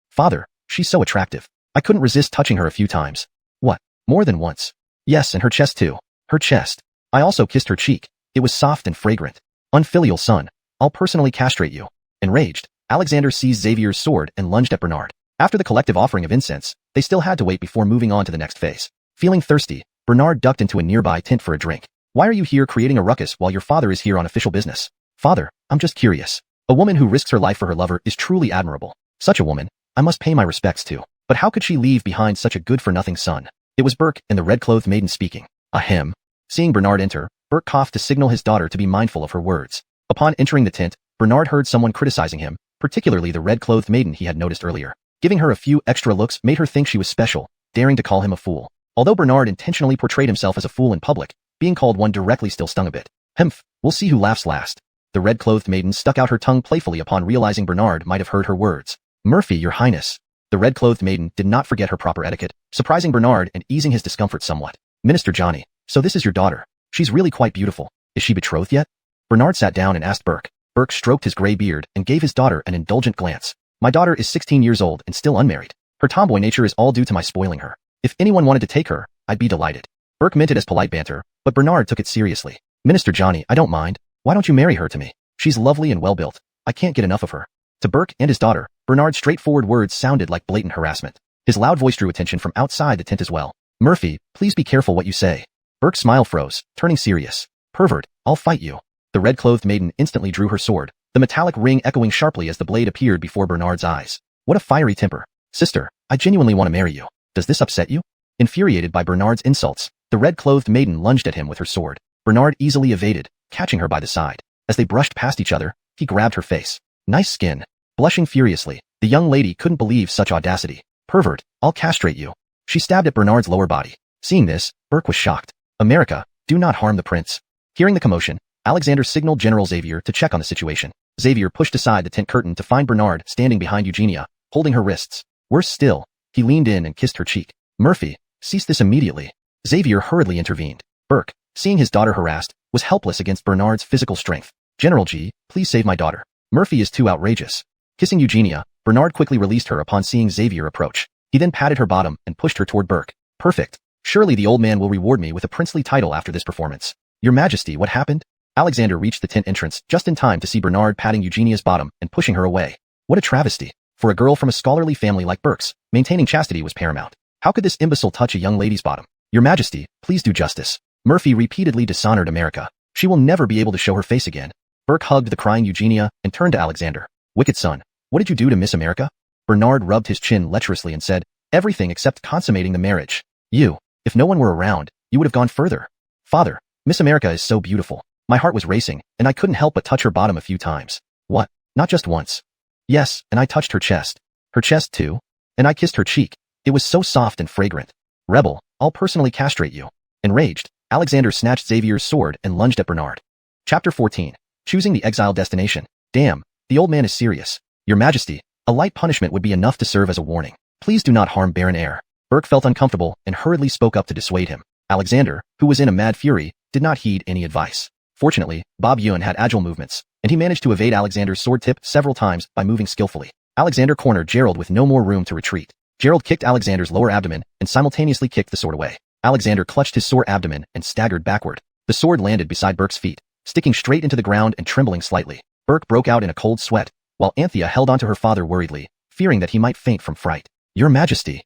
Father, she's so attractive. I couldn't resist touching her a few times. What? More than once? Yes, and her chest too. Her chest. I also kissed her cheek. It was soft and fragrant. Unfilial son. I'll personally castrate you. Enraged, Alexander seized Xavier's sword and lunged at Bernard. After the collective offering of incense, they still had to wait before moving on to the next phase. Feeling thirsty, Bernard ducked into a nearby tent for a drink. Why are you here creating a ruckus while your father is here on official business? Father, I'm just curious. A woman who risks her life for her lover is truly admirable. Such a woman, I must pay my respects to. But how could she leave behind such a good-for-nothing son? It was Burke and the red-clothed maiden speaking. Ahem. Seeing Bernard enter, Burke coughed to signal his daughter to be mindful of her words. Upon entering the tent, Bernard heard someone criticizing him, particularly the red-clothed maiden he had noticed earlier. Giving her a few extra looks made her think she was special, daring to call him a fool. Although Bernard intentionally portrayed himself as a fool in public, being called one directly still stung a bit. Humph, we'll see who laughs last. The red-clothed maiden stuck out her tongue playfully upon realizing Bernard might have heard her words. Murphy, your highness. The red-clothed maiden did not forget her proper etiquette, surprising Bernard and easing his discomfort somewhat. Minister Johnny, so this is your daughter. She's really quite beautiful. Is she betrothed yet? Bernard sat down and asked Burke. Burke stroked his gray beard and gave his daughter an indulgent glance. My daughter is 16 years old and still unmarried. Her tomboy nature is all due to my spoiling her. If anyone wanted to take her, I'd be delighted. Burke meant it as polite banter, but Bernard took it seriously. Minister Johnny, I don't mind. Why don't you marry her to me? She's lovely and well-built. I can't get enough of her. To Burke and his daughter, Bernard's straightforward words sounded like blatant harassment. His loud voice drew attention from outside the tent as well. Murphy, please be careful what you say. Burke's smile froze, turning serious. Pervert, I'll fight you. The red-clothed maiden instantly drew her sword, the metallic ring echoing sharply as the blade appeared before Bernard's eyes. What a fiery temper. Sister, I genuinely want to marry you. Does this upset you? Infuriated by Bernard's insults, The red-clothed maiden lunged at him with her sword. Bernard easily evaded, catching her by the side. As they brushed past each other, he grabbed her face. Nice skin. Blushing furiously, the young lady couldn't believe such audacity. Pervert, I'll castrate you. She stabbed at Bernard's lower body. Seeing this, Burke was shocked. America, do not harm the prince. Hearing the commotion, Alexander signaled General Xavier to check on the situation. Xavier pushed aside the tent curtain to find Bernard standing behind Eugenia, holding her wrists. Worse still, he leaned in and kissed her cheek. Murphy, cease this immediately. Xavier hurriedly intervened. Burke, seeing his daughter harassed, was helpless against Bernard's physical strength. General G, please save my daughter. Murphy is too outrageous. Kissing Eugenia, Bernard quickly released her upon seeing Xavier approach. He then patted her bottom and pushed her toward Burke. Perfect. Surely the old man will reward me with a princely title after this performance. Your Majesty, what happened? Alexander reached the tent entrance just in time to see Bernard patting Eugenia's bottom and pushing her away. What a travesty. For a girl from a scholarly family like Burke's, maintaining chastity was paramount. How could this imbecile touch a young lady's bottom? Your Majesty, please do justice. Murphy repeatedly dishonored America. She will never be able to show her face again. Burke hugged the crying Eugenia and turned to Alexander. Wicked son, what did you do to Miss America? Bernard rubbed his chin lecherously and said, everything except consummating the marriage. You, if no one were around, you would have gone further. Father, Miss America is so beautiful. My heart was racing, and I couldn't help but touch her bottom a few times. What? Not just once. Yes, and I touched her chest. Her chest too? And I kissed her cheek. It was so soft and fragrant. Rebel, I'll personally castrate you. Enraged, Alexander snatched Xavier's sword and lunged at Bernard. Chapter 14. Choosing the exile destination. Damn, the old man is serious. Your Majesty, a light punishment would be enough to serve as a warning. Please do not harm Baron Heir. Burke felt uncomfortable and hurriedly spoke up to dissuade him. Alexander, who was in a mad fury, did not heed any advice. Fortunately, Bob Yuen had agile movements, and he managed to evade Alexander's sword tip several times by moving skillfully. Alexander cornered Gerald with no more room to retreat. Gerald kicked Alexander's lower abdomen and simultaneously kicked the sword away. Alexander clutched his sore abdomen and staggered backward. The sword landed beside Burke's feet, sticking straight into the ground and trembling slightly. Burke broke out in a cold sweat, while Anthea held onto her father worriedly, fearing that he might faint from fright. Your Majesty,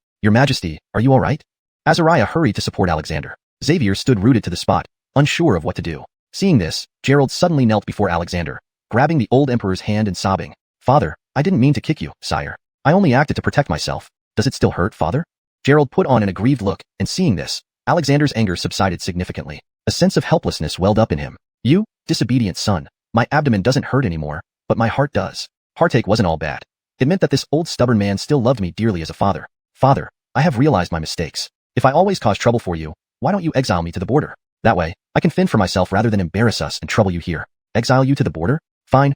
are you all right? Azariah hurried to support Alexander. Xavier stood rooted to the spot, unsure of what to do. Seeing this, Gerald suddenly knelt before Alexander, grabbing the old emperor's hand and sobbing. Father, I didn't mean to kick you, sire. I only acted to protect myself. Does it still hurt, father? Gerald put on an aggrieved look, and seeing this, Alexander's anger subsided significantly. A sense of helplessness welled up in him. You, disobedient son, my abdomen doesn't hurt anymore, but my heart does. Heartache wasn't all bad. It meant that this old stubborn man still loved me dearly as a father. Father, I have realized my mistakes. If I always cause trouble for you, why don't you exile me to the border? That way, I can fend for myself rather than embarrass us and trouble you here. Exile you to the border? Fine.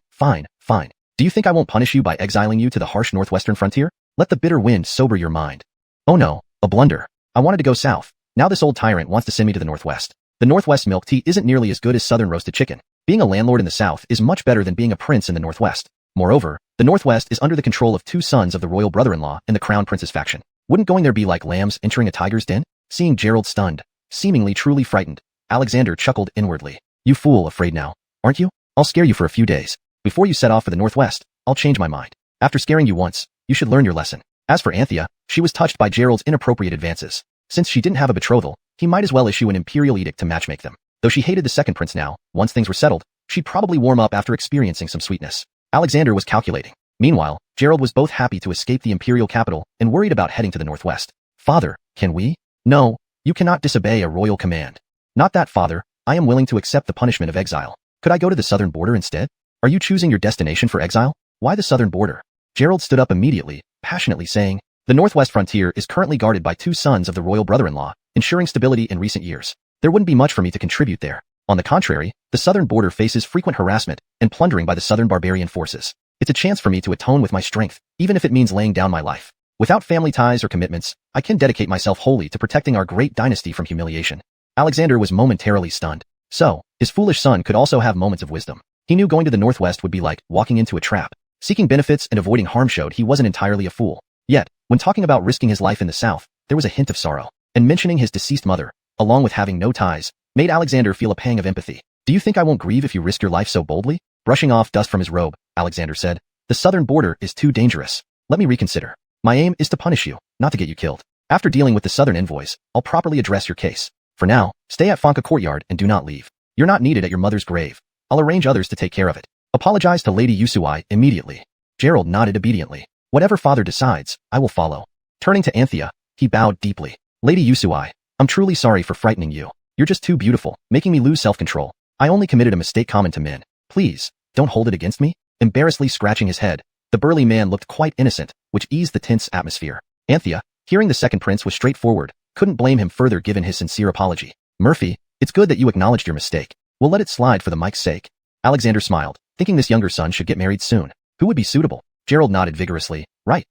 Do you think I won't punish you by exiling you to the harsh northwestern frontier? Let the bitter wind sober your mind. Oh no, a blunder. I wanted to go south. Now this old tyrant wants to send me to the northwest. The northwest milk tea isn't nearly as good as southern roasted chicken. Being a landlord in the south is much better than being a prince in the northwest. Moreover, the northwest is under the control of two sons of the royal brother-in-law in the crown prince's faction. Wouldn't going there be like lambs entering a tiger's den? Seeing Gerald stunned, seemingly truly frightened, Alexander chuckled inwardly. You fool, afraid now, aren't you? I'll scare you for a few days. Before you set off for the northwest, I'll change my mind. After scaring you once, you should learn your lesson. As for Anthea, she was touched by Gerald's inappropriate advances. Since she didn't have a betrothal, he might as well issue an imperial edict to matchmake them. Though she hated the second prince now, once things were settled, she'd probably warm up after experiencing some sweetness. Alexander was calculating. Meanwhile, Gerald was both happy to escape the imperial capital and worried about heading to the northwest. Father, can we? No, you cannot disobey a royal command. Not that, father. I am willing to accept the punishment of exile. Could I go to the southern border instead? Are you choosing your destination for exile? Why the southern border? Gerald stood up immediately, passionately saying, the northwest frontier is currently guarded by two sons of the royal brother-in-law, ensuring stability in recent years. There wouldn't be much for me to contribute there. On the contrary, the southern border faces frequent harassment and plundering by the southern barbarian forces. It's a chance for me to atone with my strength, even if it means laying down my life. Without family ties or commitments, I can dedicate myself wholly to protecting our great dynasty from humiliation. Alexander was momentarily stunned. So, his foolish son could also have moments of wisdom. He knew going to the northwest would be like walking into a trap. Seeking benefits and avoiding harm showed he wasn't entirely a fool. Yet, when talking about risking his life in the south, there was a hint of sorrow. And mentioning his deceased mother, along with having no ties, made Alexander feel a pang of empathy. Do you think I won't grieve if you risk your life so boldly? Brushing off dust from his robe, Alexander said, the southern border is too dangerous. Let me reconsider. My aim is to punish you, not to get you killed. After dealing with the southern envoys, I'll properly address your case. For now, stay at Fonka Courtyard and do not leave. You're not needed at your mother's grave. I'll arrange others to take care of it. Apologize to Lady Usui immediately. Gerald nodded obediently. Whatever father decides, I will follow. Turning to Anthea, he bowed deeply. Lady Usui, I'm truly sorry for frightening you. You're just too beautiful, making me lose self-control. I only committed a mistake common to men. Please, don't hold it against me." Embarrassedly scratching his head, the burly man looked quite innocent, which eased the tense atmosphere. Anthea, hearing the second prince was straightforward, couldn't blame him further given his sincere apology. "Murphy, it's good that you acknowledged your mistake. We'll let it slide for the Mike's sake." Alexander smiled, thinking this younger son should get married soon. Who would be suitable? Gerald nodded vigorously. Right.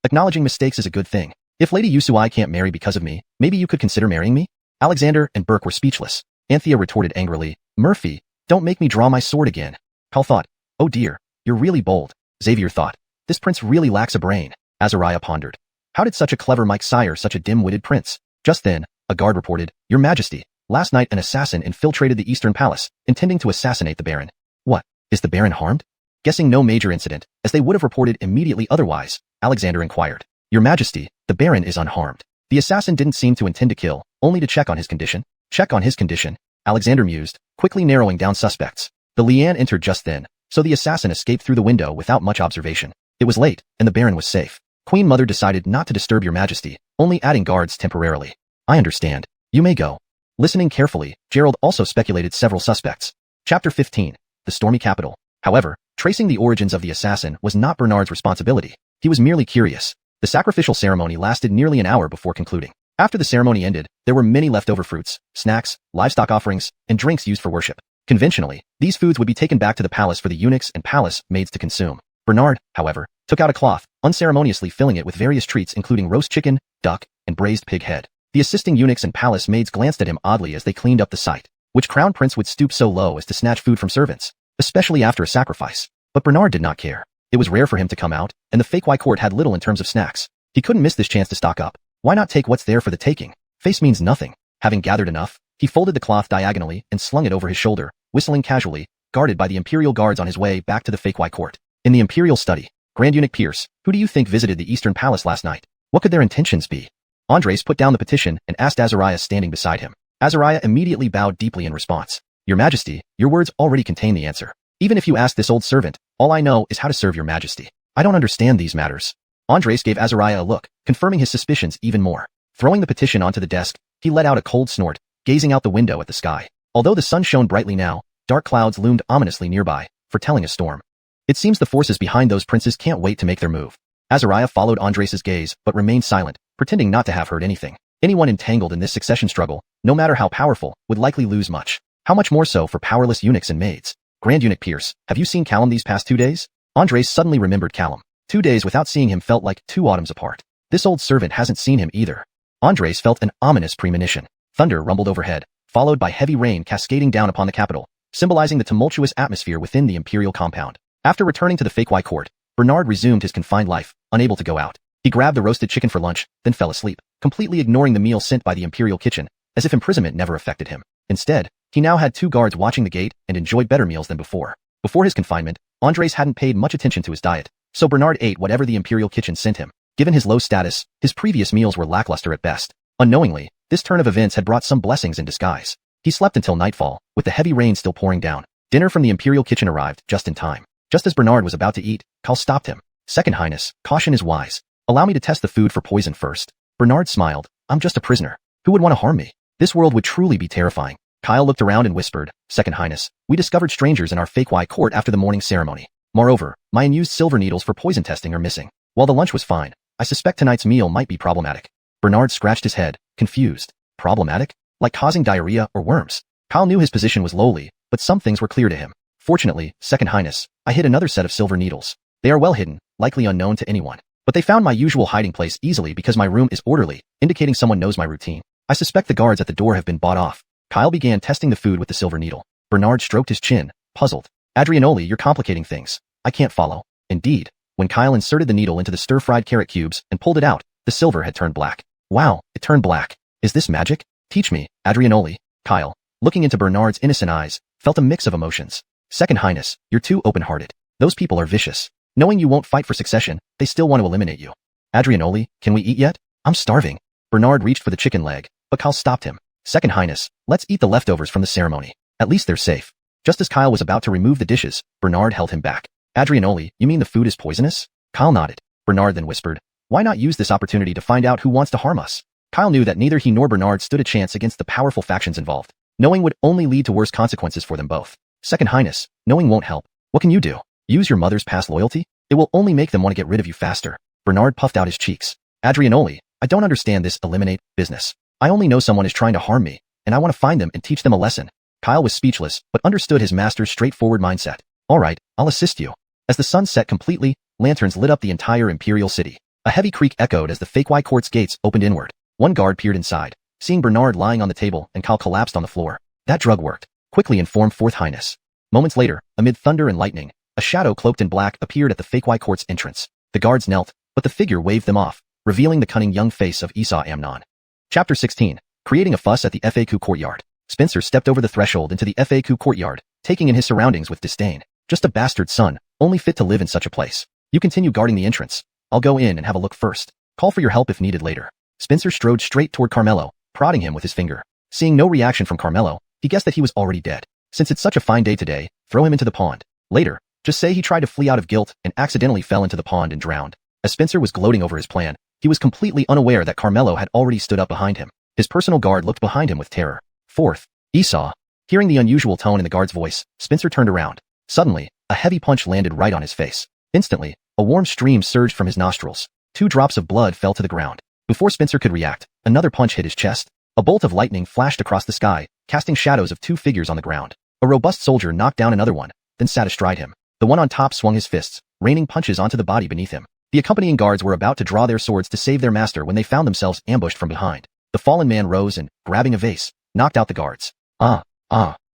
Acknowledging mistakes is a good thing. If Lady Yusui can't marry because of me, maybe you could consider marrying me? Alexander and Burke were speechless. Anthea retorted angrily, "Murphy, don't make me draw my sword again." Cal thought, "Oh dear, you're really bold." Xavier thought, "This prince really lacks a brain." Azariah pondered, "How did such a clever Mike sire such a dim-witted prince?" Just then, a guard reported, "Your Majesty, last night an assassin infiltrated the Eastern Palace, intending to assassinate the Baron." "What? Is the Baron harmed?" Guessing no major incident, as they would have reported immediately otherwise, Alexander inquired, "Your Majesty, the Baron is unharmed. The assassin didn't seem to intend to kill, only to check on his condition." "Check on his condition?" Alexander mused, quickly narrowing down suspects. The Liane entered just then, so the assassin escaped through the window without much observation. It was late, and the Baron was safe. Queen Mother decided not to disturb your Majesty, only adding guards temporarily. "I understand. You may go." Listening carefully, Gerald also speculated several suspects. Chapter 15. The Stormy Capital. However, tracing the origins of the assassin was not Bernard's responsibility. He was merely curious. The sacrificial ceremony lasted nearly an hour before concluding. After the ceremony ended, there were many leftover fruits, snacks, livestock offerings, and drinks used for worship. Conventionally, these foods would be taken back to the palace for the eunuchs and palace maids to consume. Bernard, however, took out a cloth, unceremoniously filling it with various treats including roast chicken, duck, and braised pig head. The assisting eunuchs and palace maids glanced at him oddly as they cleaned up the site. Which crown prince would stoop so low as to snatch food from servants, especially after a sacrifice? But Bernard did not care. It was rare for him to come out, and the fake White Court had little in terms of snacks. He couldn't miss this chance to stock up. Why not take what's there for the taking? Face means nothing. Having gathered enough, he folded the cloth diagonally and slung it over his shoulder, whistling casually, guarded by the Imperial guards on his way back to the fake White Court. In the Imperial study, Grand Eunuch Pierce, who do you think visited the Eastern Palace last night? What could their intentions be? Andres put down the petition and asked Azariah standing beside him. Azariah immediately bowed deeply in response. Your Majesty, your words already contain the answer. Even if you ask this old servant, all I know is how to serve your Majesty. I don't understand these matters. Andres gave Azariah a look, confirming his suspicions even more. Throwing the petition onto the desk, he let out a cold snort, gazing out the window at the sky. Although the sun shone brightly now, dark clouds loomed ominously nearby, foretelling a storm. It seems the forces behind those princes can't wait to make their move. Azariah followed Andres' gaze, but remained silent, pretending not to have heard anything. Anyone entangled in this succession struggle, no matter how powerful, would likely lose much. How much more so for powerless eunuchs and maids? Grand Eunuch Pierce, have you seen Callum these past 2 days? Andres suddenly remembered Callum. 2 days without seeing him felt like 2 autumns apart. This old servant hasn't seen him either. Andres felt an ominous premonition. Thunder rumbled overhead, followed by heavy rain cascading down upon the capital, symbolizing the tumultuous atmosphere within the imperial compound. After returning to the fake White Court, Bernard resumed his confined life, unable to go out. He grabbed the roasted chicken for lunch, then fell asleep, completely ignoring the meal sent by the imperial kitchen, as if imprisonment never affected him. Instead, he now had 2 guards watching the gate and enjoyed better meals than before. Before his confinement, Andres hadn't paid much attention to his diet, so Bernard ate whatever the imperial kitchen sent him. Given his low status, his previous meals were lackluster at best. Unknowingly, this turn of events had brought some blessings in disguise. He slept until nightfall, with the heavy rain still pouring down. Dinner from the imperial kitchen arrived just in time. Just as Bernard was about to eat, Cal stopped him. Second Highness, caution is wise. Allow me to test the food for poison first. Bernard smiled. I'm just a prisoner. Who would want to harm me? This world would truly be terrifying. Kyle looked around and whispered, Second Highness, we discovered strangers in our fake White Court after the morning ceremony. Moreover, my unused silver needles for poison testing are missing. While the lunch was fine, I suspect tonight's meal might be problematic. Bernard scratched his head, confused. Problematic? Like causing diarrhea or worms? Kyle knew his position was lowly, but some things were clear to him. Fortunately, Second Highness, I hid another set of silver needles. They are well hidden, likely unknown to anyone. But they found my usual hiding place easily because my room is orderly, indicating someone knows my routine. I suspect the guards at the door have been bought off. Kyle began testing the food with the silver needle. Bernard stroked his chin, puzzled. Adrianoli, you're complicating things. I can't follow. Indeed, when Kyle inserted the needle into the stir-fried carrot cubes and pulled it out, the silver had turned black. Wow, it turned black. Is this magic? Teach me, Adrianoli. Kyle, looking into Bernard's innocent eyes, felt a mix of emotions. Second Highness, you're too open-hearted. Those people are vicious. Knowing you won't fight for succession, they still want to eliminate you. Adrianoli, can we eat yet? I'm starving. Bernard reached for the chicken leg, but Kyle stopped him. Second Highness, let's eat the leftovers from the ceremony. At least they're safe. Just as Kyle was about to remove the dishes, Bernard held him back. Adrianoli, you mean the food is poisonous? Kyle nodded. Bernard then whispered, why not use this opportunity to find out who wants to harm us? Kyle knew that neither he nor Bernard stood a chance against the powerful factions involved. Knowing would only lead to worse consequences for them both. Second Highness, knowing won't help. What can you do? Use your mother's past loyalty? It will only make them want to get rid of you faster. Bernard puffed out his cheeks. Adrianoli, I don't understand this eliminate business. I only know someone is trying to harm me, and I want to find them and teach them a lesson. Kyle was speechless, but understood his master's straightforward mindset. All right, I'll assist you. As the sun set completely, lanterns lit up the entire imperial city. A heavy creak echoed as the Fake Court's gates opened inward. One guard peered inside, seeing Bernard lying on the table and Kyle collapsed on the floor. That drug worked. Quickly informed Fourth Highness. Moments later, amid thunder and lightning, a shadow cloaked in black appeared at the Fake Court's entrance. The guards knelt, but the figure waved them off, revealing the cunning young face of Esau Amnon. Chapter 16. Creating a fuss at the FAQ courtyard. Spencer stepped over the threshold into the FAQ courtyard, taking in his surroundings with disdain. Just a bastard son, only fit to live in such a place. You continue guarding the entrance. I'll go in and have a look first. Call for your help if needed later. Spencer strode straight toward Carmelo, prodding him with his finger. Seeing no reaction from Carmelo, he guessed that he was already dead. Since it's such a fine day today, throw him into the pond. Later, just say he tried to flee out of guilt and accidentally fell into the pond and drowned. As Spencer was gloating over his plan, he was completely unaware that Carmelo had already stood up behind him. His personal guard looked behind him with terror. Fourth, Esau. Hearing the unusual tone in the guard's voice, Spencer turned around. Suddenly, a heavy punch landed right on his face. Instantly, a warm stream surged from his nostrils. 2 drops of blood fell to the ground. Before Spencer could react, another punch hit his chest. A bolt of lightning flashed across the sky, casting shadows of 2 figures on the ground. A robust soldier knocked down another one, then sat astride him. The one on top swung his fists, raining punches onto the body beneath him. The accompanying guards were about to draw their swords to save their master when they found themselves ambushed from behind. The fallen man rose and, grabbing a vase, knocked out the guards.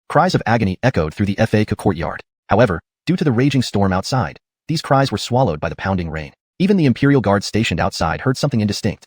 Cries of agony echoed through the FAQ courtyard. However, due to the raging storm outside, these cries were swallowed by the pounding rain. Even the Imperial guards stationed outside heard something indistinct.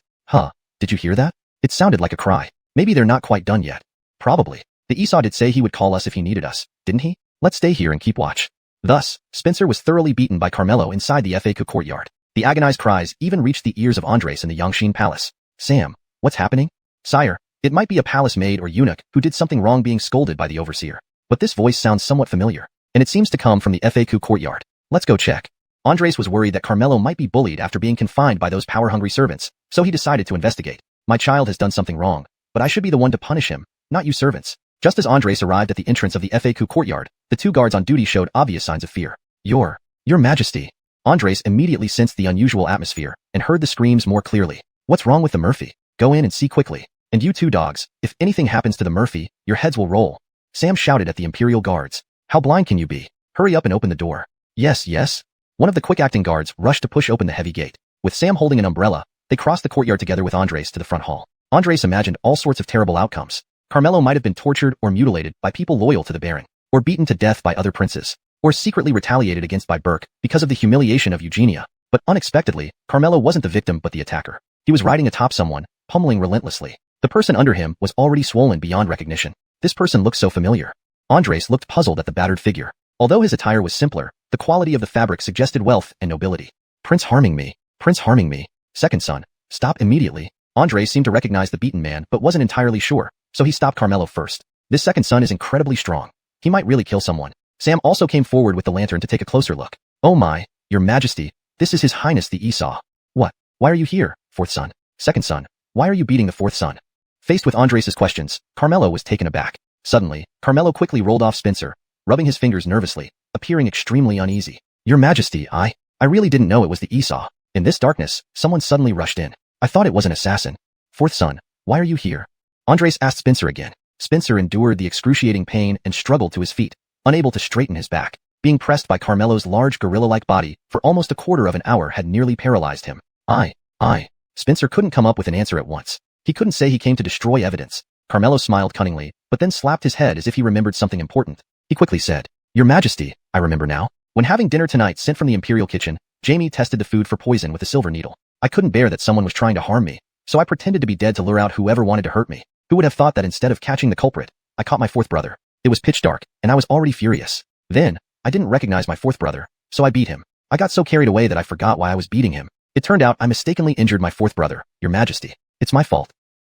Did you hear that? It sounded like a cry. Maybe they're not quite done yet. Probably. The Esau did say he would call us if he needed us, didn't he? Let's stay here and keep watch. Thus, Spencer was thoroughly beaten by Carmelo inside the FAQ courtyard. The agonized cries even reached the ears of Andres in the Yangshin Palace. Sam, what's happening? Sire, it might be a palace maid or eunuch who did something wrong being scolded by the overseer. But this voice sounds somewhat familiar, and it seems to come from the FAQ courtyard. Let's go check. Andres was worried that Carmelo might be bullied after being confined by those power-hungry servants, so he decided to investigate. My child has done something wrong, but I should be the one to punish him, not you servants. Just as Andres arrived at the entrance of the FAQ courtyard, the 2 guards on duty showed obvious signs of fear. Your Majesty. Andres immediately sensed the unusual atmosphere and heard the screams more clearly. What's wrong with the Murphy? Go in and see quickly. And you 2 dogs, if anything happens to the Murphy, your heads will roll. Sam shouted at the Imperial guards. How blind can you be? Hurry up and open the door. Yes. One of the quick-acting guards rushed to push open the heavy gate. With Sam holding an umbrella, they crossed the courtyard together with Andres to the front hall. Andres imagined all sorts of terrible outcomes. Carmelo might have been tortured or mutilated by people loyal to the Baron, or beaten to death by other princes, or secretly retaliated against by Burke because of the humiliation of Eugenia. But unexpectedly, Carmelo wasn't the victim but the attacker. He was riding atop someone, pummeling relentlessly. The person under him was already swollen beyond recognition. This person looked so familiar. Andres looked puzzled at the battered figure. Although his attire was simpler, the quality of the fabric suggested wealth and nobility. Prince harming me. Second son, stop immediately. Andres seemed to recognize the beaten man but wasn't entirely sure, so he stopped Carmelo first. This second son is incredibly strong. He might really kill someone. Sam also came forward with the lantern to take a closer look. Oh my, your majesty, this is his highness the Esau. What? Why are you here, fourth son? Second son, why are you beating the fourth son? Faced with Andres' questions, Carmelo was taken aback. Suddenly, Carmelo quickly rolled off Spencer, rubbing his fingers nervously, appearing extremely uneasy. Your majesty, I really didn't know it was the Esau. In this darkness, someone suddenly rushed in. I thought it was an assassin. Fourth son, why are you here? Andres asked Spencer again. Spencer endured the excruciating pain and struggled to his feet, unable to straighten his back. Being pressed by Carmelo's large gorilla-like body for almost a quarter of an hour had nearly paralyzed him. Spencer couldn't come up with an answer at once. He couldn't say he came to destroy evidence. Carmelo smiled cunningly, but then slapped his head as if he remembered something important. He quickly said, Your Majesty, I remember now. When having dinner tonight sent from the Imperial kitchen, Jamie tested the food for poison with a silver needle. I couldn't bear that someone was trying to harm me, so I pretended to be dead to lure out whoever wanted to hurt me. Who would have thought that instead of catching the culprit, I caught my fourth brother? It was pitch dark, and I was already furious. Then, I didn't recognize my fourth brother, so I beat him. I got so carried away that I forgot why I was beating him. It turned out I mistakenly injured my fourth brother, Your Majesty. It's my fault.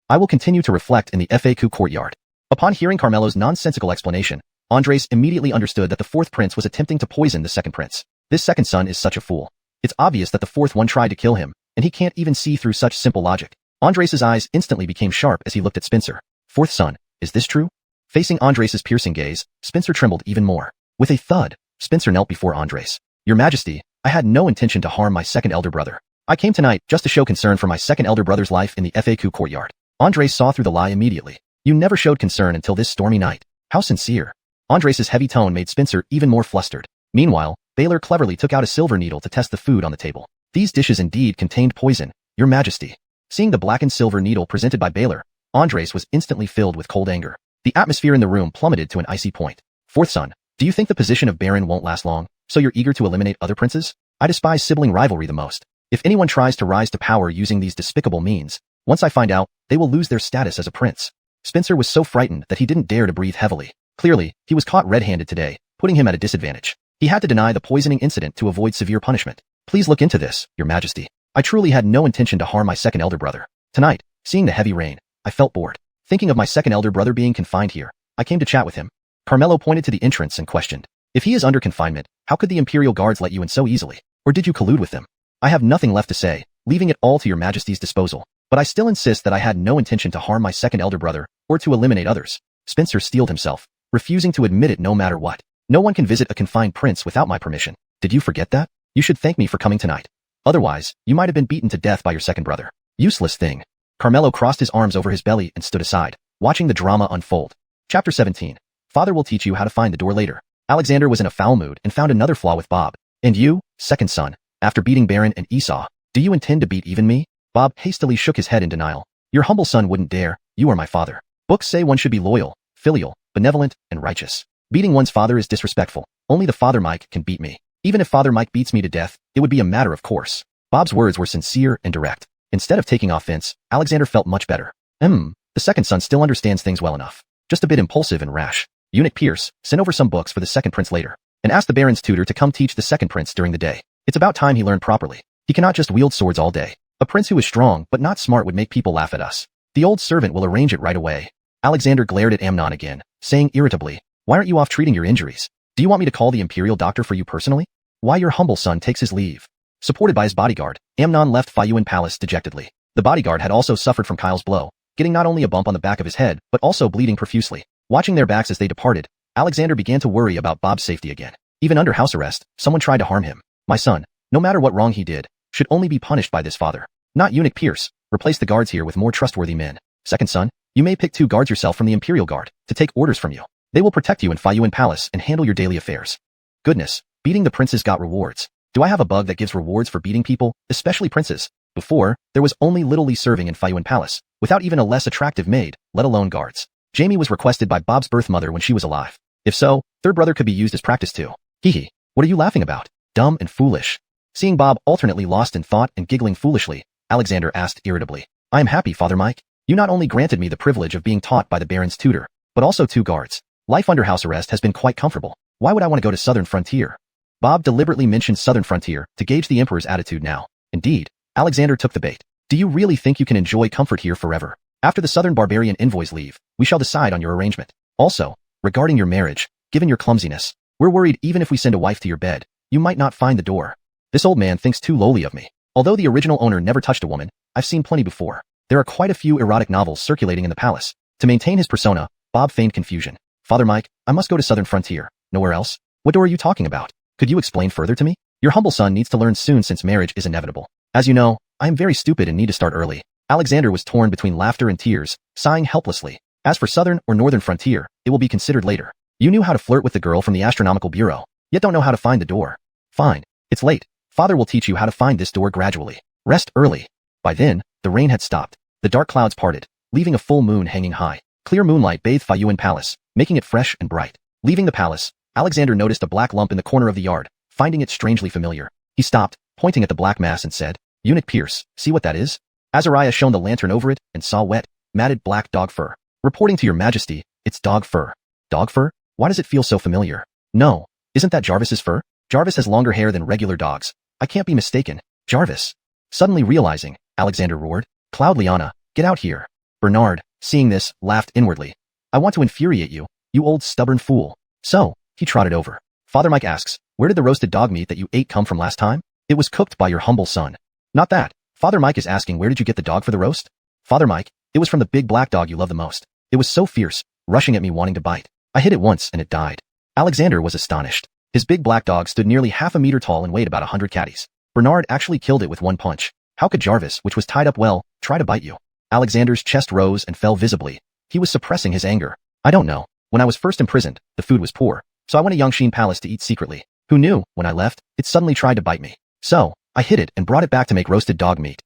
I will continue to reflect in the FAQ courtyard. Upon hearing Carmelo's nonsensical explanation, Andres immediately understood that the fourth prince was attempting to poison the second prince. This second son is such a fool. It's obvious that the fourth one tried to kill him, and he can't even see through such simple logic. Andres' eyes instantly became sharp as he looked at Spencer. Fourth son, is this true? Facing Andres' piercing gaze, Spencer trembled even more. With a thud, Spencer knelt before Andres. Your Majesty, I had no intention to harm my second elder brother. I came tonight just to show concern for my second elder brother's life in the FAQ courtyard. Andres saw through the lie immediately. You never showed concern until this stormy night. How sincere. Andres' heavy tone made Spencer even more flustered. Meanwhile, Baylor cleverly took out a silver needle to test the food on the table. These dishes indeed contained poison, Your Majesty. Seeing the blackened silver needle presented by Baylor, Andres was instantly filled with cold anger. The atmosphere in the room plummeted to an icy point. Fourth son, do you think the position of Baron won't last long, so you're eager to eliminate other princes? I despise sibling rivalry the most. If anyone tries to rise to power using these despicable means, once I find out, they will lose their status as a prince. Spencer was so frightened that he didn't dare to breathe heavily. Clearly, he was caught red-handed today, putting him at a disadvantage. He had to deny the poisoning incident to avoid severe punishment. Please look into this, Your Majesty. I truly had no intention to harm my second elder brother. Tonight, seeing the heavy rain, I felt bored. Thinking of my second elder brother being confined here, I came to chat with him. Carmelo pointed to the entrance and questioned. If he is under confinement, how could the Imperial Guards let you in so easily? Or did you collude with them? I have nothing left to say, leaving it all to Your Majesty's disposal. But I still insist that I had no intention to harm my second elder brother, or to eliminate others. Spencer steeled himself, refusing to admit it no matter what. No one can visit a confined prince without my permission. Did you forget that? You should thank me for coming tonight. Otherwise, you might have been beaten to death by your second brother. Useless thing. Carmelo crossed his arms over his belly and stood aside, watching the drama unfold. Chapter 17. Father will teach you how to find the door later. Alexander was in a foul mood and found another flaw with Bob. And you, second son, after beating Baron and Esau, do you intend to beat even me? Bob hastily shook his head in denial. Your humble son wouldn't dare, you are my father. Books say one should be loyal, filial, benevolent, and righteous. Beating one's father is disrespectful. Only the Father Mike can beat me. Even if Father Mike beats me to death, it would be a matter of course. Bob's words were sincere and direct. Instead of taking offense, Alexander felt much better. The second son still understands things well enough. Just a bit impulsive and rash. Eunuch Pierce, send over some books for the second prince later, and ask the Baron's tutor to come teach the second prince during the day. It's about time he learned properly. He cannot just wield swords all day. A prince who is strong but not smart would make people laugh at us. The old servant will arrange it right away. Alexander glared at Amnon again, saying irritably, why aren't you off treating your injuries? Do you want me to call the imperial doctor for you personally? Why your humble son takes his leave. Supported by his bodyguard, Amnon left Fayuan Palace dejectedly. The bodyguard had also suffered from Kyle's blow, getting not only a bump on the back of his head, but also bleeding profusely. Watching their backs as they departed, Alexander began to worry about Bob's safety again. Even under house arrest, someone tried to harm him. My son, no matter what wrong he did, should only be punished by this father. Not Eunuch Pierce. Replace the guards here with more trustworthy men. Second son, you may pick 2 guards yourself from the Imperial Guard to take orders from you. They will protect you in Fayuan Palace and handle your daily affairs. Goodness, beating the princes got rewards. Do I have a bug that gives rewards for beating people, especially princes? Before, there was only Little Lee serving in Fayuan Palace, without even a less attractive maid, let alone guards. Jamie was requested by Bob's birth mother when she was alive. If so, third brother could be used as practice too. Hee. What are you laughing about? Dumb and foolish. Seeing Bob alternately lost in thought and giggling foolishly, Alexander asked irritably. I am happy, Father Mike. You not only granted me the privilege of being taught by the Baron's tutor, but also 2 guards. Life under house arrest has been quite comfortable. Why would I want to go to Southern Frontier? Bob deliberately mentioned Southern Frontier to gauge the Emperor's attitude now. Indeed, Alexander took the bait. Do you really think you can enjoy comfort here forever? After the Southern barbarian envoys leave, we shall decide on your arrangement. Also, regarding your marriage, given your clumsiness, we're worried even if we send a wife to your bed, you might not find the door. This old man thinks too lowly of me. Although the original owner never touched a woman, I've seen plenty before. There are quite a few erotic novels circulating in the palace. To maintain his persona, Bob feigned confusion. Father Mike, I must go to Southern Frontier. Nowhere else? What door are you talking about? Could you explain further to me? Your humble son needs to learn soon since marriage is inevitable. As you know, I am very stupid and need to start early. Alexander was torn between laughter and tears, sighing helplessly. As for Southern or Northern Frontier, it will be considered later. You knew how to flirt with the girl from the Astronomical Bureau, yet don't know how to find the door. Fine. It's late. Father will teach you how to find this door gradually. Rest early. By then, the rain had stopped. The dark clouds parted, leaving a full moon hanging high. Clear moonlight bathed Fayuan Palace, making it fresh and bright. Leaving the palace, Alexander noticed a black lump in the corner of the yard, finding it strangely familiar. He stopped, pointing at the black mass and said, Eunuch Pierce, see what that is? Azariah shone the lantern over it and saw wet, matted black dog fur. Reporting to your majesty, it's dog fur. Dog fur? Why does it feel so familiar? No, isn't that Jarvis's fur? Jarvis has longer hair than regular dogs. I can't be mistaken. Jarvis. Suddenly realizing, Alexander roared, Cloud Liana, get out here. Bernard, seeing this, laughed inwardly. I want to infuriate you, you old stubborn fool. So, he trotted over. Father Mike asks, where did the roasted dog meat that you ate come from last time? It was cooked by your humble son. Not that. Father Mike is asking where did you get the dog for the roast? Father Mike, it was from the big black dog you love the most. It was so fierce, rushing at me wanting to bite. I hit it once and it died. Alexander was astonished. His big black dog stood nearly half a meter tall and weighed about 100 catties. Bernard actually killed it with one punch. How could Jarvis, which was tied up well, try to bite you? Alexander's chest rose and fell visibly. He was suppressing his anger. I don't know. When I was first imprisoned, the food was poor, so I went to Yangshin Palace to eat secretly. Who knew, when I left, it suddenly tried to bite me. So, I hid it and brought it back to make roasted dog meat.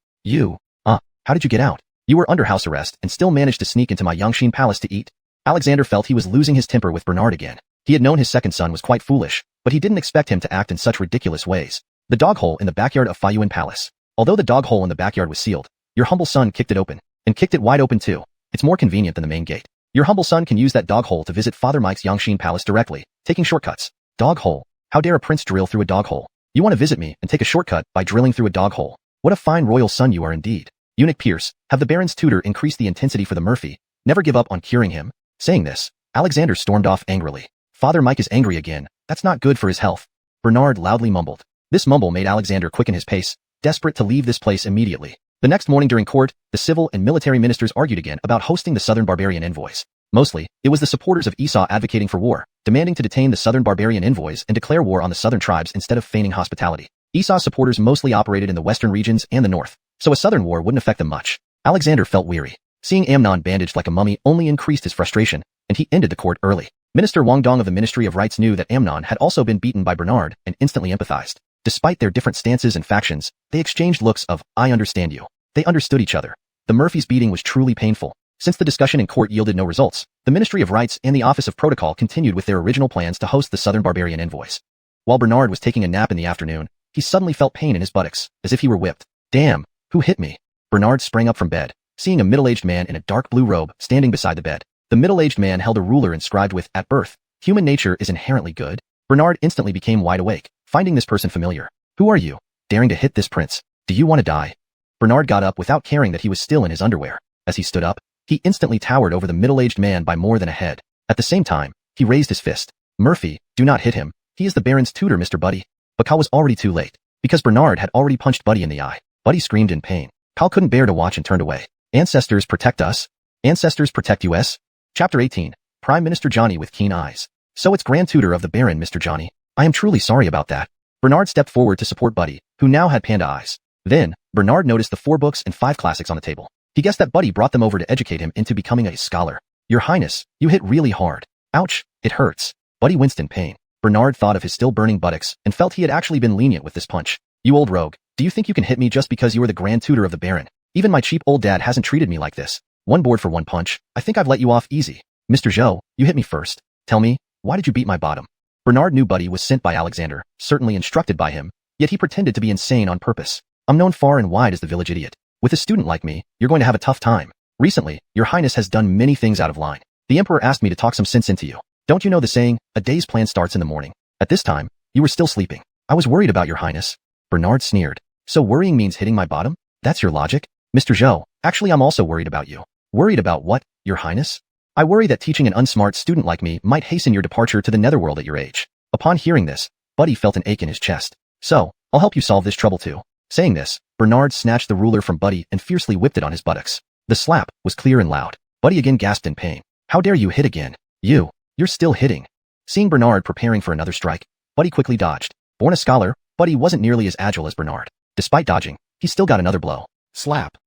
How did you get out? You were under house arrest and still managed to sneak into my Yangshin Palace to eat? Alexander felt he was losing his temper with Bernard again. He had known his second son was quite foolish, but he didn't expect him to act in such ridiculous ways. The dog hole in the backyard of Fayuan Palace. Although the dog hole in the backyard was sealed, your humble son kicked it open, and kicked it wide open too. It's more convenient than the main gate. Your humble son can use that dog hole to visit Father Mike's Yangshin Palace directly, taking shortcuts. Dog hole. How dare a prince drill through a dog hole? You want to visit me and take a shortcut by drilling through a dog hole. What a fine royal son you are indeed. Eunuch Pierce, have the Baron's tutor increased the intensity for the Murphy. Never give up on curing him. Saying this, Alexander stormed off angrily. Father Mike is angry again. That's not good for his health. Bernard loudly mumbled. This mumble made Alexander quicken his pace, desperate to leave this place immediately. The next morning during court, the civil and military ministers argued again about hosting the Southern Barbarian envoys. Mostly, it was the supporters of Esau advocating for war, demanding to detain the Southern Barbarian envoys and declare war on the Southern tribes instead of feigning hospitality. Esau's supporters mostly operated in the western regions and the north, so a southern war wouldn't affect them much. Alexander felt weary. Seeing Amnon bandaged like a mummy only increased his frustration, and he ended the court early. Minister Wang Dong of the Ministry of Rights knew that Amnon had also been beaten by Bernard and instantly empathized. Despite their different stances and factions, they exchanged looks of, I understand you. They understood each other. The Murphy's beating was truly painful. Since the discussion in court yielded no results, the Ministry of Rights and the Office of Protocol continued with their original plans to host the Southern Barbarian envoys. While Bernard was taking a nap in the afternoon, he suddenly felt pain in his buttocks, as if he were whipped. Damn, who hit me? Bernard sprang up from bed, seeing a middle-aged man in a dark blue robe standing beside the bed. The middle-aged man held a ruler inscribed with, at birth, human nature is inherently good. Bernard instantly became wide awake, finding this person familiar. Who are you, daring to hit this prince? Do you want to die? Bernard got up without caring that he was still in his underwear. As he stood up, he instantly towered over the middle-aged man by more than a head. At the same time, he raised his fist. Murphy, do not hit him. He is the Baron's tutor, Mr. Buddy. But Cal was already too late, because Bernard had already punched Buddy in the eye. Buddy screamed in pain. Cal couldn't bear to watch and turned away. Ancestors protect us. Ancestors protect us. Chapter 18. Prime Minister Johnny with keen eyes. So it's Grand Tutor of the Baron, Mr. Johnny. I am truly sorry about that. Bernard stepped forward to support Buddy, who now had panda eyes. Then, Bernard noticed the 4 books and 5 classics on the table. He guessed that Buddy brought them over to educate him into becoming a scholar. Your Highness, you hit really hard. Ouch, it hurts. Buddy winced in pain. Bernard thought of his still burning buttocks and felt he had actually been lenient with this punch. You old rogue, do you think you can hit me just because you are the Grand Tutor of the Baron? Even my cheap old dad hasn't treated me like this. One board for one punch. I think I've let you off easy. Mr. Zhou, you hit me first. Tell me, why did you beat my bottom? Bernard knew Buddy was sent by Alexander, certainly instructed by him, yet he pretended to be insane on purpose. I'm known far and wide as the village idiot. With a student like me, you're going to have a tough time. Recently, your Highness has done many things out of line. The Emperor asked me to talk some sense into you. Don't you know the saying, a day's plan starts in the morning? At this time, you were still sleeping. I was worried about your Highness. Bernard sneered. So worrying means hitting my bottom? That's your logic? Mr. Zhou, actually I'm also worried about you. Worried about what, your Highness? I worry that teaching an unsmart student like me might hasten your departure to the netherworld at your age. Upon hearing this, Buddy felt an ache in his chest. So, I'll help you solve this trouble too. Saying this, Bernard snatched the ruler from Buddy and fiercely whipped it on his buttocks. The slap was clear and loud. Buddy again gasped in pain. How dare you hit again? You're still hitting. Seeing Bernard preparing for another strike, Buddy quickly dodged. Born a scholar, Buddy wasn't nearly as agile as Bernard. Despite dodging, he still got another blow. Slap.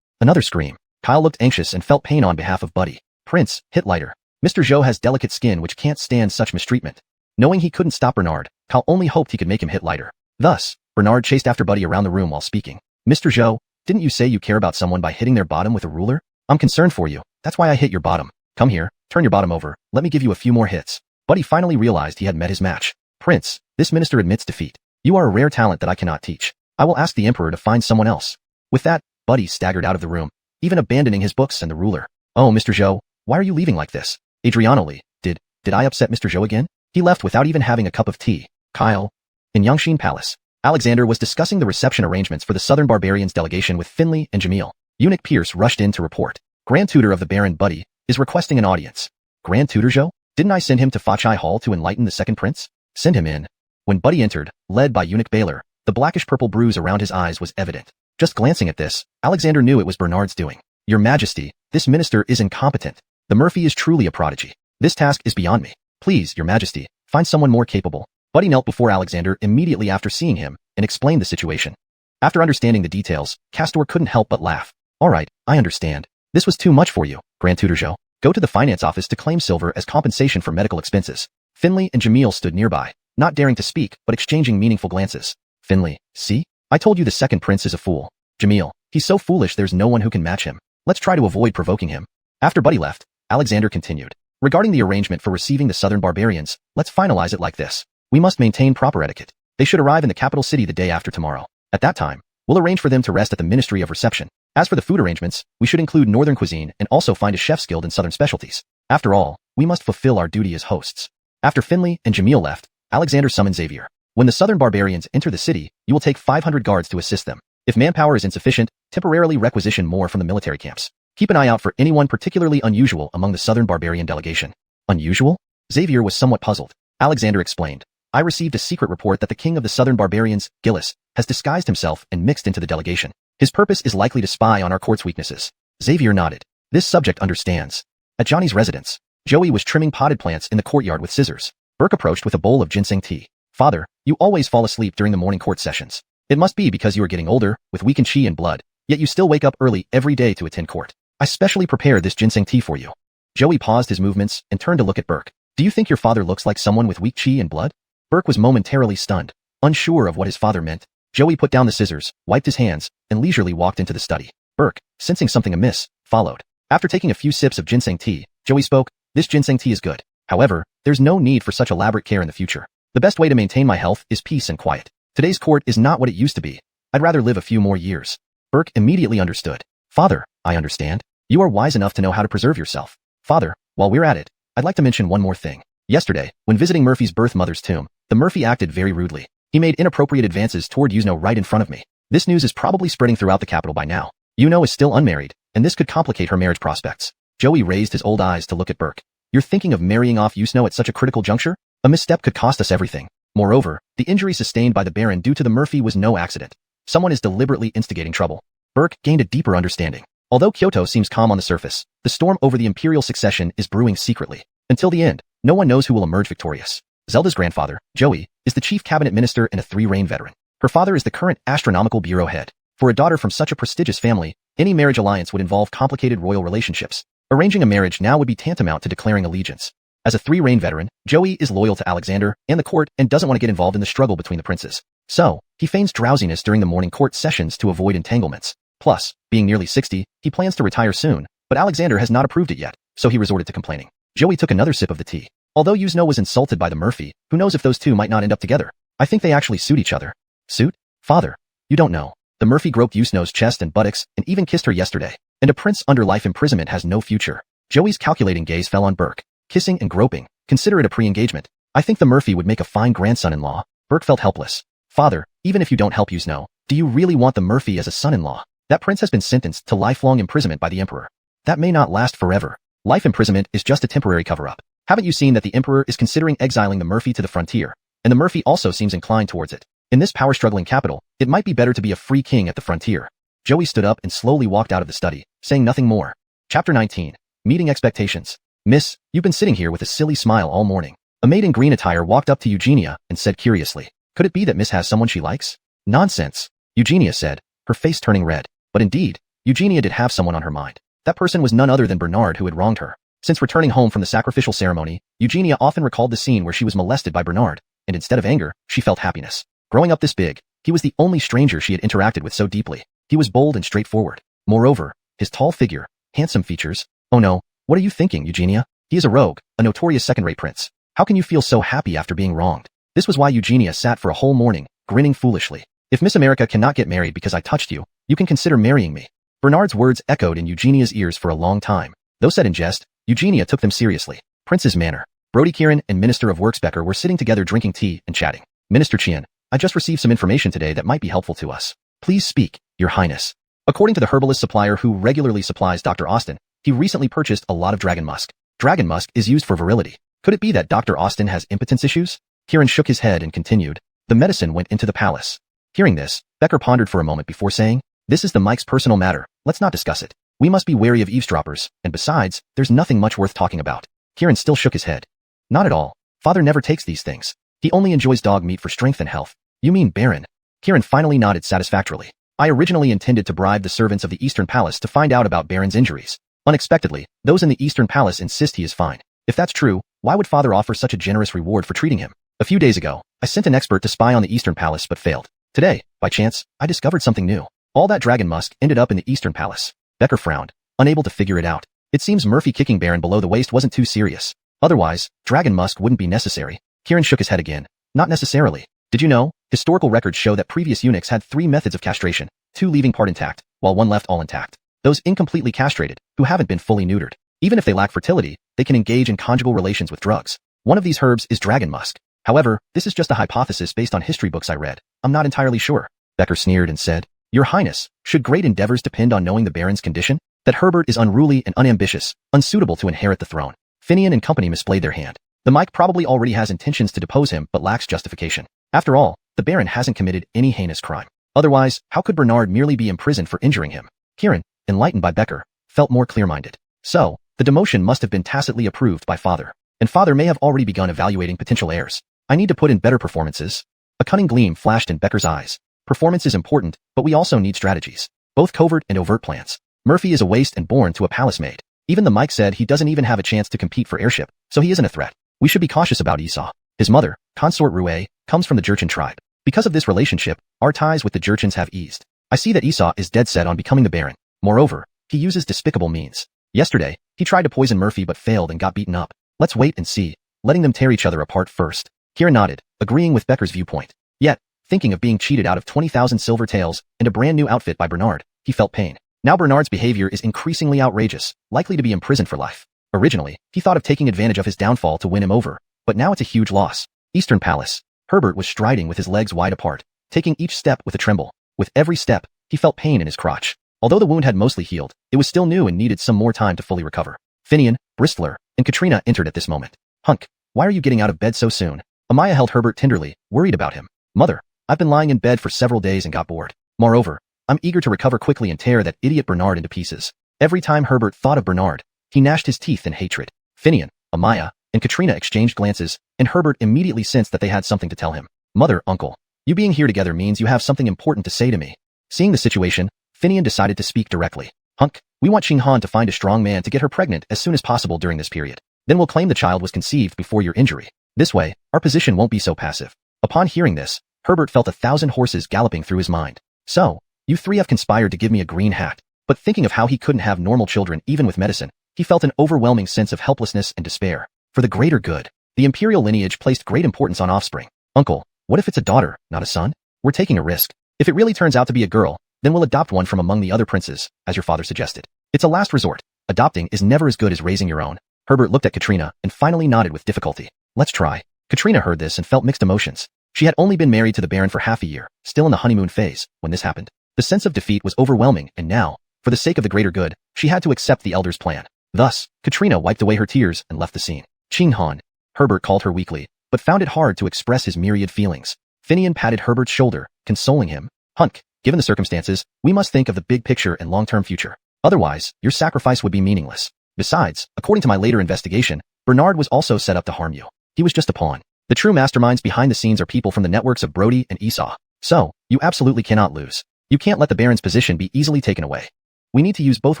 Another scream. Kyle looked anxious and felt pain on behalf of Buddy. Prince, hit lighter. Mr. Zhou has delicate skin which can't stand such mistreatment. Knowing he couldn't stop Bernard, Kyle only hoped he could make him hit lighter. Thus, Bernard chased after Buddy around the room while speaking. Mr. Zhou, didn't you say you care about someone by hitting their bottom with a ruler? I'm concerned for you. That's why I hit your bottom. Come here, turn your bottom over. Let me give you a few more hits. Buddy finally realized he had met his match. Prince, this minister admits defeat. You are a rare talent that I cannot teach. I will ask the Emperor to find someone else. With that, Buddy staggered out of the room, even abandoning his books and the ruler. Oh, Mr. Zhou, why are you leaving like this? Adriano Lee, did I upset Mr. Zhou again? He left without even having a cup of tea. Kyle. In Yangshin Palace, Alexander was discussing the reception arrangements for the Southern Barbarians delegation with Finley and Jamil. Eunuch Pierce rushed in to report. Grand Tutor of the Baron Buddy is requesting an audience. Grand Tutor Zhou? Didn't I send him to Fachai Hall to enlighten the second prince? Send him in. When Buddy entered, led by Eunuch Baylor, the blackish-purple bruise around his eyes was evident. Just glancing at this, Alexander knew it was Bernard's doing. Your Majesty, this minister is incompetent. The Murphy is truly a prodigy. This task is beyond me. Please, Your Majesty, find someone more capable. Buddy knelt before Alexander immediately after seeing him and explained the situation. After understanding the details, Castor couldn't help but laugh. All right, I understand. This was too much for you, Grand Tutor Zhou. Go to the finance office to claim silver as compensation for medical expenses. Finley and Jamil stood nearby, not daring to speak but exchanging meaningful glances. Finley, see? I told you the second prince is a fool. Jamil, he's so foolish there's no one who can match him. Let's try to avoid provoking him. After Buddy left, Alexander continued. Regarding the arrangement for receiving the southern barbarians, let's finalize it like this. We must maintain proper etiquette. They should arrive in the capital city the day after tomorrow. At that time, we'll arrange for them to rest at the Ministry of Reception. As for the food arrangements, we should include northern cuisine and also find a chef skilled in southern specialties. After all, we must fulfill our duty as hosts. After Finley and Jamil left, Alexander summoned Xavier. When the southern barbarians enter the city, you will take 500 guards to assist them. If manpower is insufficient, temporarily requisition more from the military camps. Keep an eye out for anyone particularly unusual among the southern barbarian delegation. Unusual? Xavier was somewhat puzzled. Alexander explained. I received a secret report that the king of the southern barbarians, Gillis, has disguised himself and mixed into the delegation. His purpose is likely to spy on our court's weaknesses. Xavier nodded. This subject understands. At Johnny's residence, Joey was trimming potted plants in the courtyard with scissors. Burke approached with a bowl of ginseng tea. Father, you always fall asleep during the morning court sessions. It must be because you are getting older, with weakened chi and blood, yet you still wake up early every day to attend court. I specially prepared this ginseng tea for you. Joey paused his movements and turned to look at Burke. Do you think your father looks like someone with weak chi and blood? Burke was momentarily stunned, unsure of what his father meant. Joey put down the scissors, wiped his hands, and leisurely walked into the study. Burke, sensing something amiss, followed. After taking a few sips of ginseng tea, Joey spoke, this ginseng tea is good. However, there's no need for such elaborate care in the future. The best way to maintain my health is peace and quiet. Today's court is not what it used to be. I'd rather live a few more years. Burke immediately understood. Father, I understand. You are wise enough to know how to preserve yourself. Father, while we're at it, I'd like to mention one more thing. Yesterday, when visiting Murphy's birth mother's tomb, the Murphy acted very rudely. He made inappropriate advances toward Yuzno right in front of me. This news is probably spreading throughout the capital by now. Yuzno is still unmarried, and this could complicate her marriage prospects. Joey raised his old eyes to look at Burke. You're thinking of marrying off Yuzno at such a critical juncture? A misstep could cost us everything. Moreover, the injury sustained by the Baron due to the Murphy was no accident. Someone is deliberately instigating trouble. Burke gained a deeper understanding. Although Kyoto seems calm on the surface, the storm over the imperial succession is brewing secretly. Until the end, no one knows who will emerge victorious. Zelda's grandfather, Joey, is the chief cabinet minister and a three-reign veteran. Her father is the current astronomical bureau head. For a daughter from such a prestigious family, any marriage alliance would involve complicated royal relationships. Arranging a marriage now would be tantamount to declaring allegiance. As a three-reign veteran, Joey is loyal to Alexander and the court and doesn't want to get involved in the struggle between the princes. So, he feigns drowsiness during the morning court sessions to avoid entanglements. Plus, being nearly 60, he plans to retire soon, but Alexander has not approved it yet, so he resorted to complaining. Joey took another sip of the tea. Although Yuzno was insulted by the Murphy, who knows if those two might not end up together. I think they actually suit each other. Suit? Father, you don't know. The Murphy groped Yuzno's chest and buttocks and even kissed her yesterday. And a prince under life imprisonment has no future. Joey's calculating gaze fell on Burke. Kissing and groping. Consider it a pre-engagement. I think the Murphy would make a fine grandson-in-law. Burke felt helpless. Father, even if you don't help Yuzno, do you really want the Murphy as a son-in-law? That prince has been sentenced to lifelong imprisonment by the emperor. That may not last forever. Life imprisonment is just a temporary cover-up. Haven't you seen that the emperor is considering exiling the Murphy to the frontier? And the Murphy also seems inclined towards it. In this power-struggling capital, it might be better to be a free king at the frontier. Joey stood up and slowly walked out of the study, saying nothing more. Chapter 19. Meeting Expectations. Miss, you've been sitting here with a silly smile all morning. A maid in green attire walked up to Eugenia and said curiously, could it be that Miss has someone she likes? Nonsense, Eugenia said, her face turning red. But indeed, Eugenia did have someone on her mind. That person was none other than Bernard, who had wronged her. Since returning home from the sacrificial ceremony, Eugenia often recalled the scene where she was molested by Bernard, and instead of anger, she felt happiness. Growing up this big, he was the only stranger she had interacted with so deeply. He was bold and straightforward. Moreover, his tall figure, handsome features. Oh no, what are you thinking, Eugenia? He is a rogue, a notorious second-rate prince. How can you feel so happy after being wronged? This was why Eugenia sat for a whole morning, grinning foolishly. If Miss America cannot get married because I touched you, you can consider marrying me. Bernard's words echoed in Eugenia's ears for a long time. Though said in jest, Eugenia took them seriously. Prince's Manor. Brody Kieran and Minister of Works Becker were sitting together drinking tea and chatting. Minister Qian, I just received some information today that might be helpful to us. Please speak, Your Highness. According to the herbalist supplier who regularly supplies Dr. Austin, he recently purchased a lot of dragon musk. Dragon musk is used for virility. Could it be that Dr. Austin has impotence issues? Kieran shook his head and continued. The medicine went into the palace. Hearing this, Becker pondered for a moment before saying, this is the Mike's personal matter, let's not discuss it. We must be wary of eavesdroppers, and besides, there's nothing much worth talking about. Kieran still shook his head. Not at all. Father never takes these things. He only enjoys dog meat for strength and health. You mean Baron? Kieran finally nodded satisfactorily. I originally intended to bribe the servants of the Eastern Palace to find out about Baron's injuries. Unexpectedly, those in the Eastern Palace insist he is fine. If that's true, why would Father offer such a generous reward for treating him? A few days ago, I sent an expert to spy on the Eastern Palace but failed. Today, by chance, I discovered something new. All that dragon musk ended up in the Eastern Palace. Becker frowned, unable to figure it out. It seems Murphy kicking Baron below the waist wasn't too serious. Otherwise, dragon musk wouldn't be necessary. Kieran shook his head again. Not necessarily. Did you know? Historical records show that previous eunuchs had 3 methods of castration, 2 leaving part intact, while 1 left all intact. Those incompletely castrated, who haven't been fully neutered. Even if they lack fertility, they can engage in conjugal relations with drugs. One of these herbs is dragon musk. However, this is just a hypothesis based on history books I read. I'm not entirely sure. Becker sneered and said, Your Highness, should great endeavors depend on knowing the Baron's condition? That Herbert is unruly and unambitious, unsuitable to inherit the throne. Finian and company misplayed their hand. The Mike probably already has intentions to depose him but lacks justification. After all, the Baron hasn't committed any heinous crime. Otherwise, how could Bernard merely be imprisoned for injuring him? Kieran, enlightened by Becker, felt more clear-minded. So, the demotion must have been tacitly approved by Father. And Father may have already begun evaluating potential heirs. I need to put in better performances. A cunning gleam flashed in Becker's eyes. Performance is important, but we also need strategies. Both covert and overt plans. Murphy is a waste and born to a palace maid. Even the Mike said he doesn't even have a chance to compete for heirship, so he isn't a threat. We should be cautious about Esau. His mother, Consort Rouet, comes from the Jurchen tribe. Because of this relationship, our ties with the Jurchens have eased. I see that Esau is dead set on becoming the Baron. Moreover, he uses despicable means. Yesterday, he tried to poison Murphy but failed and got beaten up. Let's wait and see, letting them tear each other apart first. Kieran nodded, agreeing with Becker's viewpoint. Yet, thinking of being cheated out of 20,000 silver taels and a brand new outfit by Bernard, he felt pain. Now Bernard's behavior is increasingly outrageous, likely to be imprisoned for life. Originally, he thought of taking advantage of his downfall to win him over, but now it's a huge loss. Eastern Palace. Herbert was striding with his legs wide apart, taking each step with a tremble. With every step, he felt pain in his crotch. Although the wound had mostly healed, it was still new and needed some more time to fully recover. Finian, Bristler, and Katrina entered at this moment. Hunk, why are you getting out of bed so soon? Amaya held Herbert tenderly, worried about him. Mother, I've been lying in bed for several days and got bored. Moreover, I'm eager to recover quickly and tear that idiot Bernard into pieces. Every time Herbert thought of Bernard, he gnashed his teeth in hatred. Finian, Amaya, and Katrina exchanged glances, and Herbert immediately sensed that they had something to tell him. Mother, uncle, you being here together means you have something important to say to me. Seeing the situation, Finian decided to speak directly. Hunk, we want Ching Han to find a strong man to get her pregnant as soon as possible during this period. Then we'll claim the child was conceived before your injury. This way, our position won't be so passive. Upon hearing this, Herbert felt 1,000 horses galloping through his mind. So, you 3 have conspired to give me a green hat. But thinking of how he couldn't have normal children even with medicine, he felt an overwhelming sense of helplessness and despair. For the greater good, the imperial lineage placed great importance on offspring. Uncle, what if it's a daughter, not a son? We're taking a risk. If it really turns out to be a girl, then we'll adopt one from among the other princes, as your father suggested. It's a last resort. Adopting is never as good as raising your own. Herbert looked at Katrina and finally nodded with difficulty. Let's try. Katrina heard this and felt mixed emotions. She had only been married to the Baron for half a year, still in the honeymoon phase, when this happened. The sense of defeat was overwhelming, and now, for the sake of the greater good, she had to accept the elder's plan. Thus, Katrina wiped away her tears and left the scene. Ching Han. Herbert called her weakly, but found it hard to express his myriad feelings. Finian patted Herbert's shoulder, consoling him. Hunk, given the circumstances, we must think of the big picture and long-term future. Otherwise, your sacrifice would be meaningless. Besides, according to my later investigation, Bernard was also set up to harm you. He was just a pawn. The true masterminds behind the scenes are people from the networks of Brody and Esau. So, you absolutely cannot lose. You can't let the Baron's position be easily taken away. We need to use both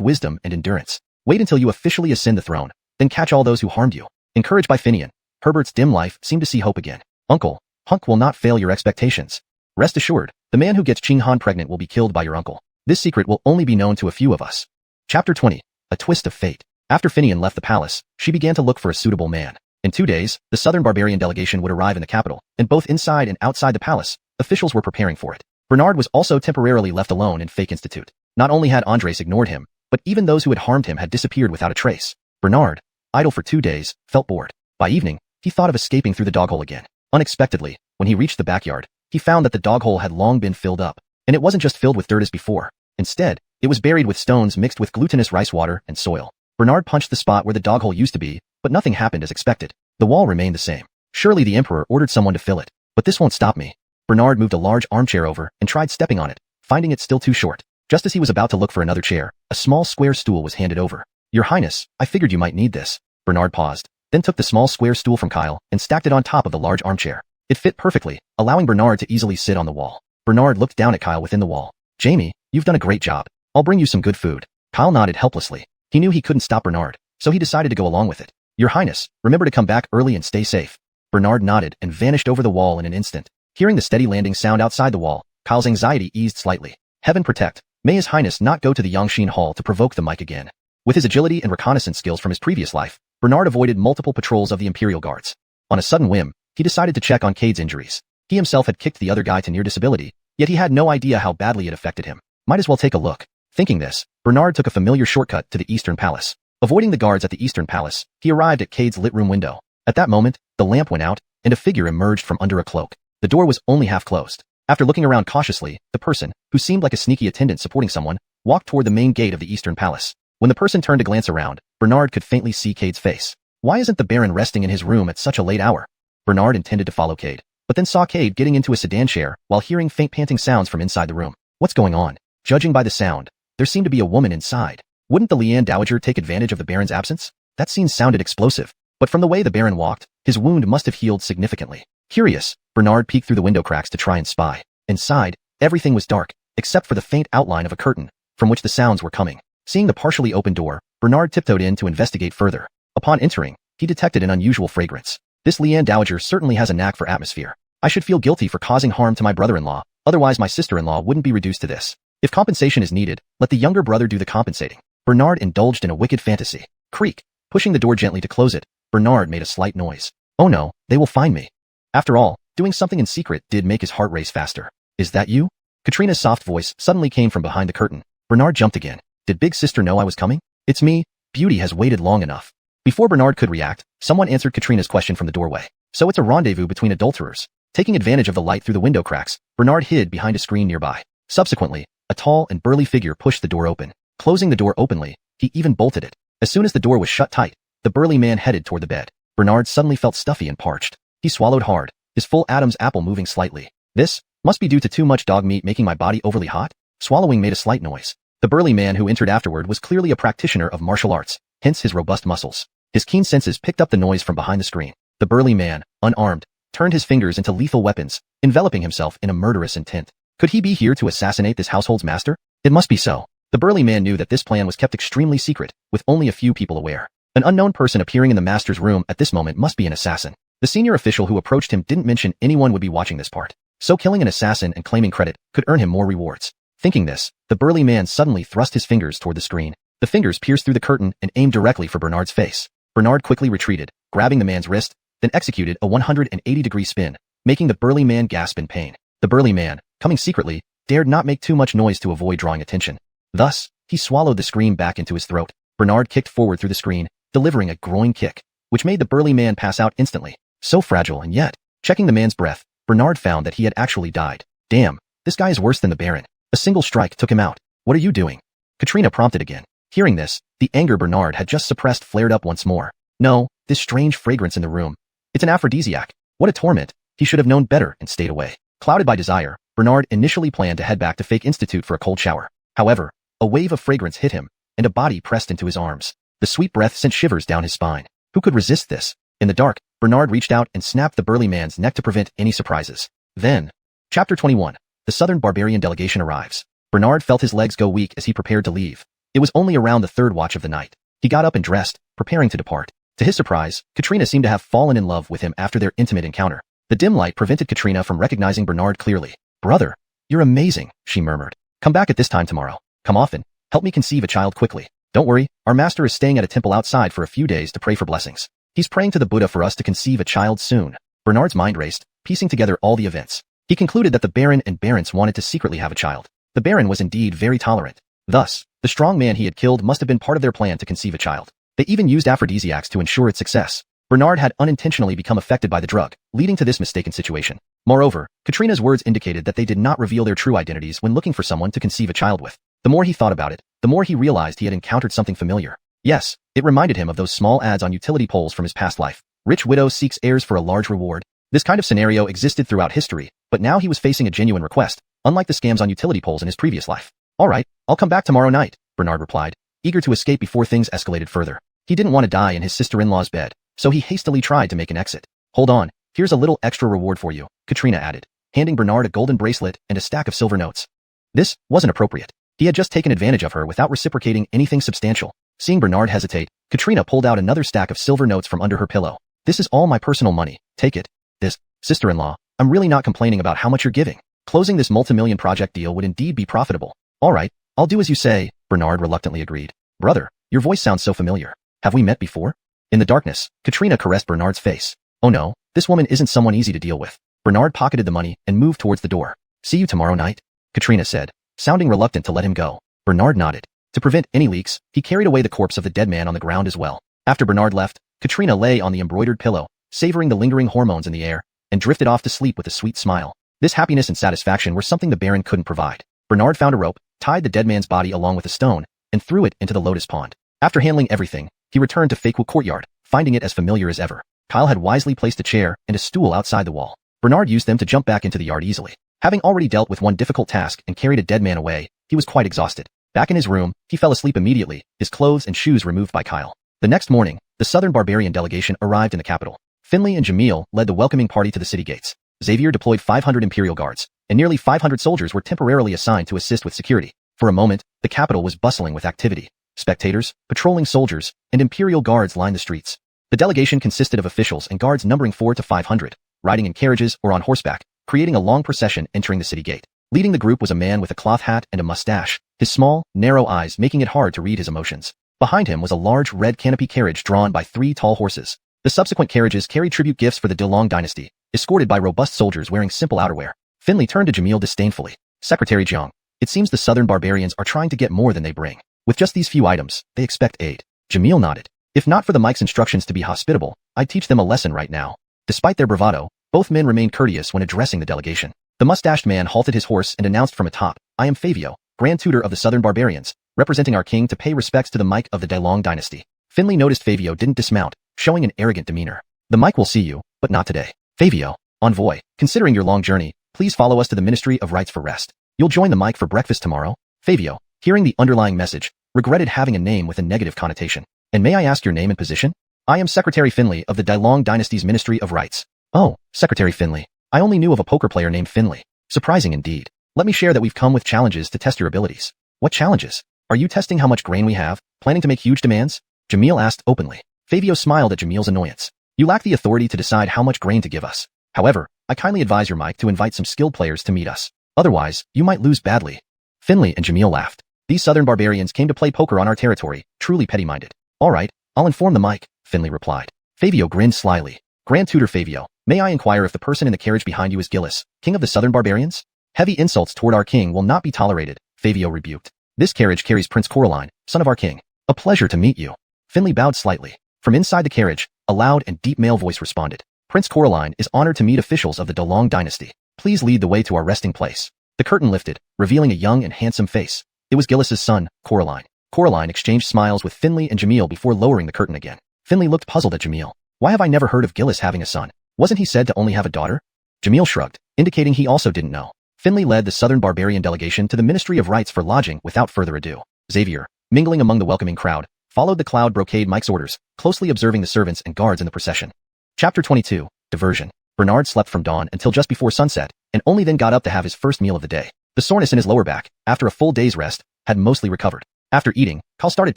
wisdom and endurance. Wait until you officially ascend the throne, then catch all those who harmed you. Encouraged by Finian, Herbert's dim life seemed to see hope again. Uncle, Hunk will not fail your expectations. Rest assured, the man who gets Ching Han pregnant will be killed by your uncle. This secret will only be known to a few of us. Chapter 20. A Twist of Fate. After Finian left the palace, she began to look for a suitable man. In 2 days, the Southern Barbarian delegation would arrive in the capital, and both inside and outside the palace, officials were preparing for it. Bernard was also temporarily left alone in Fake Institute. Not only had Andres ignored him, but even those who had harmed him had disappeared without a trace. Bernard, idle for 2 days, felt bored. By evening, he thought of escaping through the dog hole again. Unexpectedly, when he reached the backyard, he found that the dog hole had long been filled up. And it wasn't just filled with dirt as before. Instead, it was buried with stones mixed with glutinous rice water and soil. Bernard punched the spot where the dog hole used to be, but nothing happened as expected. The wall remained the same. Surely the Emperor ordered someone to fill it. But this won't stop me. Bernard moved a large armchair over and tried stepping on it, finding it still too short. Just as he was about to look for another chair, a small square stool was handed over. Your Highness, I figured you might need this. Bernard paused, then took the small square stool from Kyle and stacked it on top of the large armchair. It fit perfectly, allowing Bernard to easily sit on the wall. Bernard looked down at Kyle within the wall. Jamie, you've done a great job. I'll bring you some good food. Kyle nodded helplessly. He knew he couldn't stop Bernard, so he decided to go along with it. Your Highness, remember to come back early and stay safe. Bernard nodded and vanished over the wall in an instant. Hearing the steady landing sound outside the wall, Kyle's anxiety eased slightly. Heaven protect. May His Highness not go to the Yongxin Hall to provoke the mic again. With his agility and reconnaissance skills from his previous life, Bernard avoided multiple patrols of the Imperial Guards. On a sudden whim, he decided to check on Cade's injuries. He himself had kicked the other guy to near disability, yet he had no idea how badly it affected him. Might as well take a look. Thinking this, Bernard took a familiar shortcut to the Eastern Palace. Avoiding the guards at the Eastern Palace, he arrived at Cade's lit room window. At that moment, the lamp went out, and a figure emerged from under a cloak. The door was only half closed. After looking around cautiously, the person, who seemed like a sneaky attendant supporting someone, walked toward the main gate of the Eastern Palace. When the person turned to glance around, Bernard could faintly see Cade's face. Why isn't the Baron resting in his room at such a late hour? Bernard intended to follow Cade, but then saw Cade getting into a sedan chair while hearing faint panting sounds from inside the room. What's going on? Judging by the sound, there seemed to be a woman inside. Wouldn't the Liane Dowager take advantage of the Baron's absence? That scene sounded explosive, but from the way the Baron walked, his wound must have healed significantly. Curious, Bernard peeked through the window cracks to try and spy. Inside, everything was dark, except for the faint outline of a curtain, from which the sounds were coming. Seeing the partially open door, Bernard tiptoed in to investigate further. Upon entering, he detected an unusual fragrance. This Liane Dowager certainly has a knack for atmosphere. I should feel guilty for causing harm to my brother-in-law, otherwise my sister-in-law wouldn't be reduced to this. If compensation is needed, let the younger brother do the compensating. Bernard indulged in a wicked fantasy. Creak. Pushing the door gently to close it, Bernard made a slight noise. Oh no, they will find me. After all, doing something in secret did make his heart race faster. Is that you? Katrina's soft voice suddenly came from behind the curtain. Bernard jumped again. Did Big Sister know I was coming? It's me. Beauty has waited long enough. Before Bernard could react, someone answered Katrina's question from the doorway. So it's a rendezvous between adulterers. Taking advantage of the light through the window cracks, Bernard hid behind a screen nearby. Subsequently, a tall and burly figure pushed the door open. Closing the door openly, he even bolted it. As soon as the door was shut tight, the burly man headed toward the bed. Bernard suddenly felt stuffy and parched. He swallowed hard, his full Adam's apple moving slightly. This must be due to too much dog meat making my body overly hot. Swallowing made a slight noise. The burly man who entered afterward was clearly a practitioner of martial arts, hence his robust muscles. His keen senses picked up the noise from behind the screen. The burly man, unarmed, turned his fingers into lethal weapons, enveloping himself in a murderous intent. Could he be here to assassinate this household's master? It must be so. The burly man knew that this plan was kept extremely secret, with only a few people aware. An unknown person appearing in the master's room at this moment must be an assassin. The senior official who approached him didn't mention anyone would be watching this part, so killing an assassin and claiming credit could earn him more rewards. Thinking this, the burly man suddenly thrust his fingers toward the screen. The fingers pierced through the curtain and aimed directly for Bernard's face. Bernard quickly retreated, grabbing the man's wrist, then executed a 180-degree spin, making the burly man gasp in pain. The burly man, coming secretly, dared not make too much noise to avoid drawing attention. Thus, he swallowed the scream back into his throat. Bernard kicked forward through the screen, delivering a groin kick, which made the burly man pass out instantly. So fragile and yet, checking the man's breath, Bernard found that he had actually died. Damn, this guy is worse than the Baron. A single strike took him out. What are you doing? Katrina prompted again. Hearing this, the anger Bernard had just suppressed flared up once more. No, this strange fragrance in the room. It's an aphrodisiac. What a torment. He should have known better and stayed away. Clouded by desire, Bernard initially planned to head back to Fake Institute for a cold shower. However, a wave of fragrance hit him, and a body pressed into his arms. The sweet breath sent shivers down his spine. Who could resist this? In the dark, Bernard reached out and snapped the burly man's neck to prevent any surprises. Then, Chapter 21. The Southern Barbarian Delegation arrives. Bernard felt his legs go weak as he prepared to leave. It was only around the third watch of the night. He got up and dressed, preparing to depart. To his surprise, Katrina seemed to have fallen in love with him after their intimate encounter. The dim light prevented Katrina from recognizing Bernard clearly. Brother, you're amazing, she murmured. Come back at this time tomorrow. Come often. Help me conceive a child quickly. Don't worry, our master is staying at a temple outside for a few days to pray for blessings. He's praying to the Buddha for us to conceive a child soon. Bernard's mind raced, piecing together all the events. He concluded that the Baron and Barents wanted to secretly have a child. The Baron was indeed very tolerant. Thus, the strong man he had killed must have been part of their plan to conceive a child. They even used aphrodisiacs to ensure its success. Bernard had unintentionally become affected by the drug, leading to this mistaken situation. Moreover, Katrina's words indicated that they did not reveal their true identities when looking for someone to conceive a child with. The more he thought about it, the more he realized he had encountered something familiar. Yes, it reminded him of those small ads on utility poles from his past life. Rich widow seeks heirs for a large reward. This kind of scenario existed throughout history, but now he was facing a genuine request, unlike the scams on utility poles in his previous life. All right, I'll come back tomorrow night, Bernard replied, eager to escape before things escalated further. He didn't want to die in his sister-in-law's bed, so he hastily tried to make an exit. Hold on, here's a little extra reward for you, Katrina added, handing Bernard a golden bracelet and a stack of silver notes. This wasn't appropriate. He had just taken advantage of her without reciprocating anything substantial. Seeing Bernard hesitate, Katrina pulled out another stack of silver notes from under her pillow. This is all my personal money, take it. This, sister-in-law, I'm really not complaining about how much you're giving. Closing this multi-million project deal would indeed be profitable. All right, I'll do as you say, Bernard reluctantly agreed. Brother, your voice sounds so familiar. Have we met before? In the darkness, Katrina caressed Bernard's face. Oh no, this woman isn't someone easy to deal with. Bernard pocketed the money and moved towards the door. See you tomorrow night, Katrina said, sounding reluctant to let him go. Bernard nodded. To prevent any leaks, he carried away the corpse of the dead man on the ground as well. After Bernard left, Katrina lay on the embroidered pillow, savoring the lingering hormones in the air, and drifted off to sleep with a sweet smile. This happiness and satisfaction were something the Baron couldn't provide. Bernard found a rope, tied the dead man's body along with a stone, and threw it into the lotus pond. After handling everything, he returned to Fakewu courtyard, finding it as familiar as ever. Kyle had wisely placed a chair and a stool outside the wall. Bernard used them to jump back into the yard easily. Having already dealt with one difficult task and carried a dead man away, he was quite exhausted. Back in his room, he fell asleep immediately, his clothes and shoes removed by Kyle. The next morning, the Southern Barbarian delegation arrived in the capital. Finley and Jamil led the welcoming party to the city gates. Xavier deployed 500 Imperial Guards, and nearly 500 soldiers were temporarily assigned to assist with security. For a moment, the capital was bustling with activity. Spectators, patrolling soldiers, and Imperial Guards lined the streets. The delegation consisted of officials and guards numbering 400 to 500, riding in carriages or on horseback, creating a long procession entering the city gate. Leading the group was a man with a cloth hat and a mustache, his small, narrow eyes making it hard to read his emotions. Behind him was a large red canopy carriage drawn by 3 tall horses. The subsequent carriages carried tribute gifts for the Delong dynasty, escorted by robust soldiers wearing simple outerwear. Finley turned to Jamil disdainfully. Secretary Jiang, it seems the Southern Barbarians are trying to get more than they bring. With just these few items, they expect aid. Jamil nodded. If not for the Mike's instructions to be hospitable, I'd teach them a lesson right now. Despite their bravado, both men remained courteous when addressing the delegation. The mustached man halted his horse and announced from atop, I am Fabio, Grand Tutor of the Southern Barbarians, representing our king to pay respects to the Mike of the Delong dynasty. Finley noticed Fabio didn't dismount, showing an arrogant demeanor. The Mike will see you, but not today. Fabio, envoy, considering your long journey, please follow us to the Ministry of Rights for rest. You'll join the Mike for breakfast tomorrow. Fabio, hearing the underlying message, regretted having a name with a negative connotation. And may I ask your name and position? I am Secretary Finley of the Delong dynasty's Ministry of Rights. Oh, Secretary Finley. I only knew of a poker player named Finley. Surprising indeed. Let me share that we've come with challenges to test your abilities. What challenges? Are you testing how much grain we have, planning to make huge demands? Jamil asked openly. Fabio smiled at Jamil's annoyance. You lack the authority to decide how much grain to give us. However, I kindly advise your Mike to invite some skilled players to meet us. Otherwise, you might lose badly. Finley and Jamil laughed. These Southern Barbarians came to play poker on our territory, truly petty-minded. All right, I'll inform the Mike, Finley replied. Fabio grinned slyly. Grand Tutor Fabio, may I inquire if the person in the carriage behind you is Gillis, king of the Southern Barbarians? Heavy insults toward our king will not be tolerated, Fabio rebuked. This carriage carries Prince Coraline, son of our king. A pleasure to meet you. Finley bowed slightly. From inside the carriage, a loud and deep male voice responded. Prince Coraline is honored to meet officials of the Delong dynasty. Please lead the way to our resting place. The curtain lifted, revealing a young and handsome face. It was Gillis's son, Coraline. Coraline exchanged smiles with Finley and Jamil before lowering the curtain again. Finley looked puzzled at Jamil. Why have I never heard of Gillis having a son? Wasn't he said to only have a daughter? Jamil shrugged, indicating he also didn't know. Finley led the Southern Barbarian delegation to the Ministry of Rights for lodging without further ado. Xavier, mingling among the welcoming crowd, followed the Cloud Brocade Mike's orders, closely observing the servants and guards in the procession. Chapter 22, Diversion. Bernard slept from dawn until just before sunset, and only then got up to have his first meal of the day. The soreness in his lower back, after a full day's rest, had mostly recovered. After eating, Cal started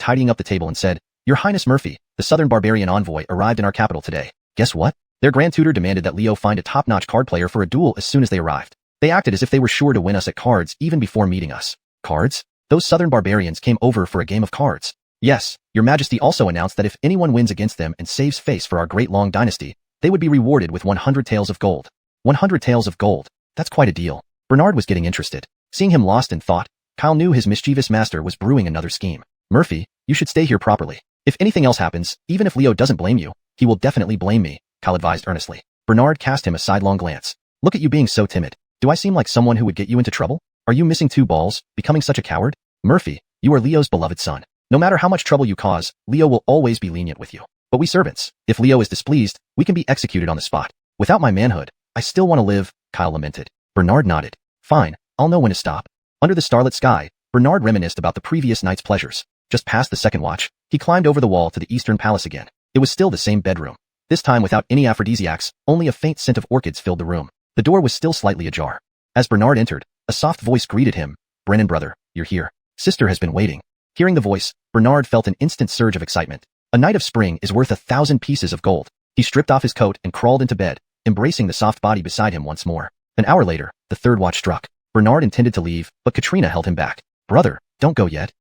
tidying up the table and said, Your Highness Murphy, the Southern Barbarian envoy arrived in our capital today. Guess what? Their Grand Tutor demanded that Leo find a top-notch card player for a duel as soon as they arrived. They acted as if they were sure to win us at cards even before meeting us. Cards? Those Southern Barbarians came over for a game of cards. Yes, Your Majesty also announced that if anyone wins against them and saves face for our great long dynasty, they would be rewarded with 100 taels of gold. 100 taels of gold. That's quite a deal. Bernard was getting interested. Seeing him lost in thought, Kyle knew his mischievous master was brewing another scheme. Murphy, you should stay here properly. If anything else happens, even if Leo doesn't blame you, he will definitely blame me, Kyle advised earnestly. Bernard cast him a sidelong glance. Look at you being so timid. Do I seem like someone who would get you into trouble? Are you missing 2 balls, becoming such a coward? Murphy, you are Leo's beloved son. No matter how much trouble you cause, Leo will always be lenient with you. But we servants, if Leo is displeased, we can be executed on the spot. Without my manhood, I still want to live, Kyle lamented. Bernard nodded. Fine, I'll know when to stop. Under the starlit sky, Bernard reminisced about the previous night's pleasures. Just past the second watch, he climbed over the wall to the eastern palace again. It was still the same bedroom. This time without any aphrodisiacs, only a faint scent of orchids filled the room. The door was still slightly ajar. As Bernard entered, a soft voice greeted him. "Brennan brother, you're here. Sister has been waiting." Hearing the voice, Bernard felt an instant surge of excitement. A night of spring is worth 1,000 pieces of gold. He stripped off his coat and crawled into bed, embracing the soft body beside him once more. An hour later, the third watch struck. Bernard intended to leave, but Katrina held him back. "Brother, don't go yet."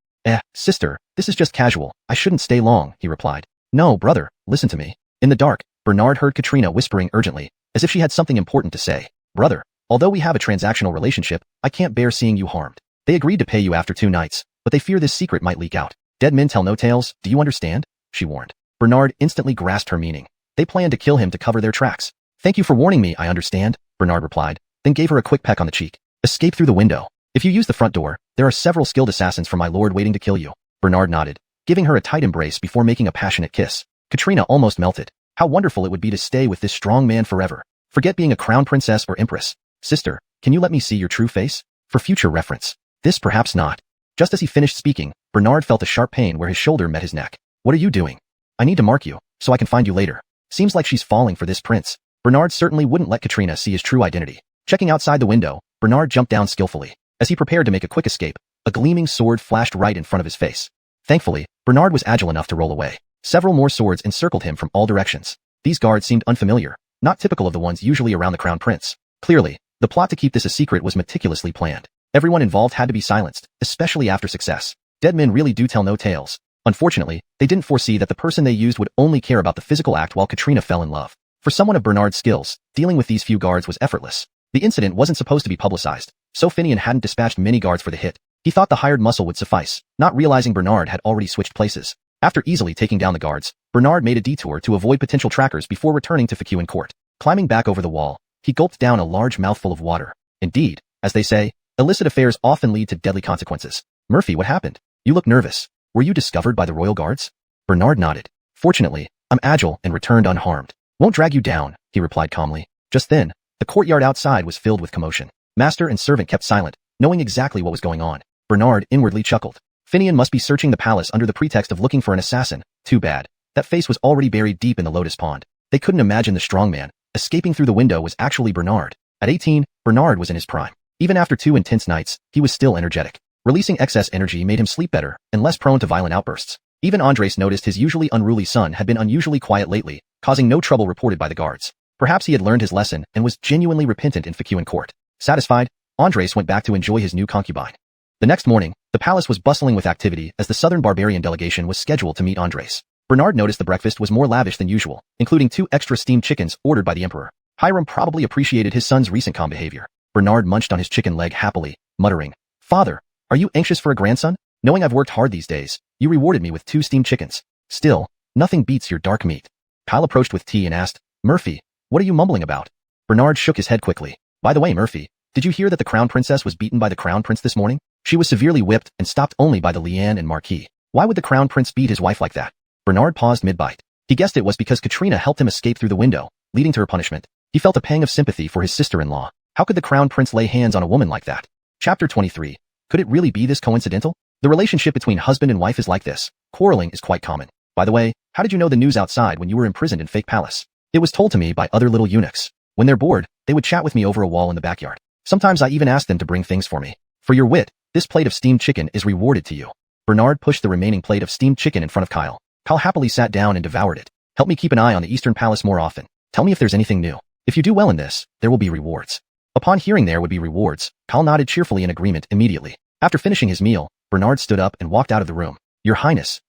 Sister, this is just casual. I shouldn't stay long," he replied. "No, brother, listen to me." In the dark, Bernard heard Katrina whispering urgently, as if she had something important to say. "Brother, although we have a transactional relationship, I can't bear seeing you harmed. They agreed to pay you after 2 nights, but they fear this secret might leak out. Dead men tell no tales, do you understand?" she warned. Bernard instantly grasped her meaning. They planned to kill him to cover their tracks. "Thank you for warning me, I understand," Bernard replied, then gave her a quick peck on the cheek. "Escape through the window. If you use the front door, there are several skilled assassins from my lord waiting to kill you." Bernard nodded, giving her a tight embrace before making a passionate kiss. Katrina almost melted. How wonderful it would be to stay with this strong man forever. Forget being a crown princess or empress. "Sister, can you let me see your true face? For future reference." "This perhaps not." Just as he finished speaking, Bernard felt a sharp pain where his shoulder met his neck. "What are you doing?" "I need to mark you, so I can find you later." Seems like she's falling for this prince. Bernard certainly wouldn't let Katrina see his true identity. Checking outside the window, Bernard jumped down skillfully. As he prepared to make a quick escape, a gleaming sword flashed right in front of his face. Thankfully, Bernard was agile enough to roll away. Several more swords encircled him from all directions. These guards seemed unfamiliar, not typical of the ones usually around the crown prince. Clearly, the plot to keep this a secret was meticulously planned. Everyone involved had to be silenced, especially after success. Dead men really do tell no tales. Unfortunately, they didn't foresee that the person they used would only care about the physical act while Katrina fell in love. For someone of Bernard's skills, dealing with these few guards was effortless. The incident wasn't supposed to be publicized, so Finian hadn't dispatched many guards for the hit. He thought the hired muscle would suffice, not realizing Bernard had already switched places. After easily taking down the guards, Bernard made a detour to avoid potential trackers before returning to Fikuan court. Climbing back over the wall, he gulped down a large mouthful of water. Indeed, as they say, illicit affairs often lead to deadly consequences. "Murphy, what happened? You look nervous. Were you discovered by the royal guards?" Bernard nodded. "Fortunately, I'm agile and returned unharmed. Won't drag you down," he replied calmly. Just then, the courtyard outside was filled with commotion. Master and servant kept silent, knowing exactly what was going on. Bernard inwardly chuckled. Finian must be searching the palace under the pretext of looking for an assassin. Too bad. That face was already buried deep in the lotus pond. They couldn't imagine the strong man escaping through the window was actually Bernard. At 18, Bernard was in his prime. Even after 2 intense nights, he was still energetic. Releasing excess energy made him sleep better and less prone to violent outbursts. Even Andres noticed his usually unruly son had been unusually quiet lately, causing no trouble reported by the guards. Perhaps he had learned his lesson and was genuinely repentant in Fikuan court. Satisfied, Andres went back to enjoy his new concubine. The next morning, the palace was bustling with activity as the southern barbarian delegation was scheduled to meet Andres. Bernard noticed the breakfast was more lavish than usual, including 2 extra steamed chickens ordered by the emperor. Hiram probably appreciated his son's recent calm behavior. Bernard munched on his chicken leg happily, muttering, "Father, are you anxious for a grandson? Knowing I've worked hard these days, you rewarded me with 2 steamed chickens. Still, nothing beats your dark meat." Kyle approached with tea and asked, "Murphy, what are you mumbling about?" Bernard shook his head quickly. "By the way, Murphy, did you hear that the crown princess was beaten by the crown prince this morning? She was severely whipped and stopped only by the Liane and Marquis. Why would the crown prince beat his wife like that?" Bernard paused mid-bite. He guessed it was because Katrina helped him escape through the window, leading to her punishment. He felt a pang of sympathy for his sister-in-law. How could the crown prince lay hands on a woman like that? Chapter 23. Could it really be this coincidental? The relationship between husband and wife is like this. Quarreling is quite common. By the way, how did you know the news outside when you were imprisoned in Fake Palace? It was told to me by other little eunuchs. When they're bored, they would chat with me over a wall in the backyard. Sometimes I even asked them to bring things for me. For your wit, this plate of steamed chicken is rewarded to you. Bernard pushed the remaining plate of steamed chicken in front of Kyle. Kyle happily sat down and devoured it. "Help me keep an eye on the Eastern Palace more often. Tell me if there's anything new. If you do well in this, there will be rewards." Upon hearing there would be rewards, Kyle nodded cheerfully in agreement immediately. After finishing his meal, Bernard stood up and walked out of the room. "Your Highness,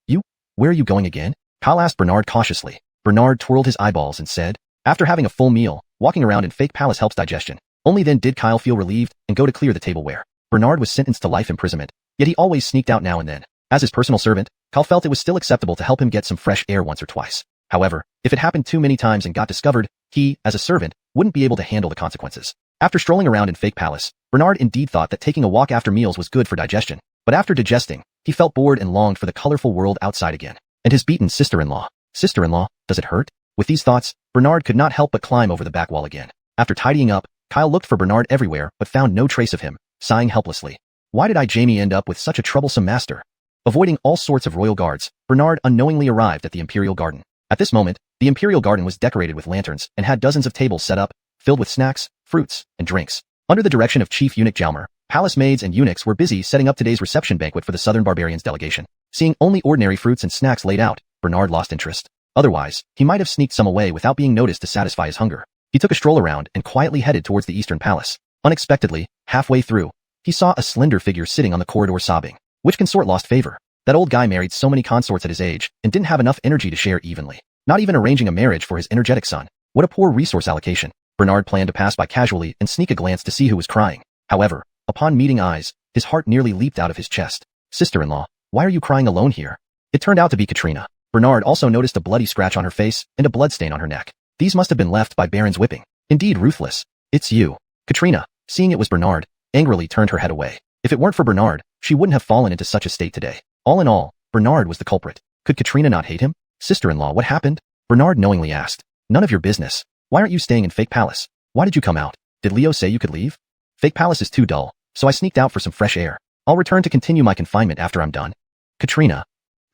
where are you going again?" Kyle asked Bernard cautiously. Bernard twirled his eyeballs and said, "After having a full meal, walking around in Fake Palace helps digestion." Only then did Kyle feel relieved and go to clear the tableware. Bernard was sentenced to life imprisonment, yet he always sneaked out now and then. As his personal servant, Kyle felt it was still acceptable to help him get some fresh air once or twice. However, if it happened too many times and got discovered, he, as a servant, wouldn't be able to handle the consequences. After strolling around in Fake Palace, Bernard indeed thought that taking a walk after meals was good for digestion. But after digesting, he felt bored and longed for the colorful world outside again. And his beaten sister-in-law. Sister-in-law, does it hurt? With these thoughts, Bernard could not help but climb over the back wall again. After tidying up, Kyle looked for Bernard everywhere but found no trace of him, sighing helplessly. Why did Jamie end up with such a troublesome master? Avoiding all sorts of royal guards, Bernard unknowingly arrived at the Imperial Garden. At this moment, the Imperial Garden was decorated with lanterns and had dozens of tables set up, filled with snacks, fruits, and drinks. Under the direction of Chief Eunuch Jalmer, palace maids and eunuchs were busy setting up today's reception banquet for the Southern Barbarians delegation. Seeing only ordinary fruits and snacks laid out, Bernard lost interest. Otherwise, he might have sneaked some away without being noticed to satisfy his hunger. He took a stroll around and quietly headed towards the Eastern Palace. Unexpectedly, halfway through, he saw a slender figure sitting on the corridor sobbing. Which consort lost favor? That old guy married so many consorts at his age and didn't have enough energy to share evenly. Not even arranging a marriage for his energetic son. What a poor resource allocation. Bernard planned to pass by casually and sneak a glance to see who was crying. However, upon meeting eyes, his heart nearly leaped out of his chest. Sister-in-law, why are you crying alone here? It turned out to be Katrina. Bernard also noticed a bloody scratch on her face and a bloodstain on her neck. These must have been left by Baron's whipping. Indeed ruthless. It's you. Katrina, seeing it was Bernard, angrily turned her head away. If it weren't for Bernard, she wouldn't have fallen into such a state today. All in all, Bernard was the culprit. Could Katrina not hate him? Sister-in-law, what happened? Bernard knowingly asked. None of your business. Why aren't you staying in Fake Palace? Why did you come out? Did Leo say you could leave? Fake Palace is too dull, so I sneaked out for some fresh air. I'll return to continue my confinement after I'm done. Katrina.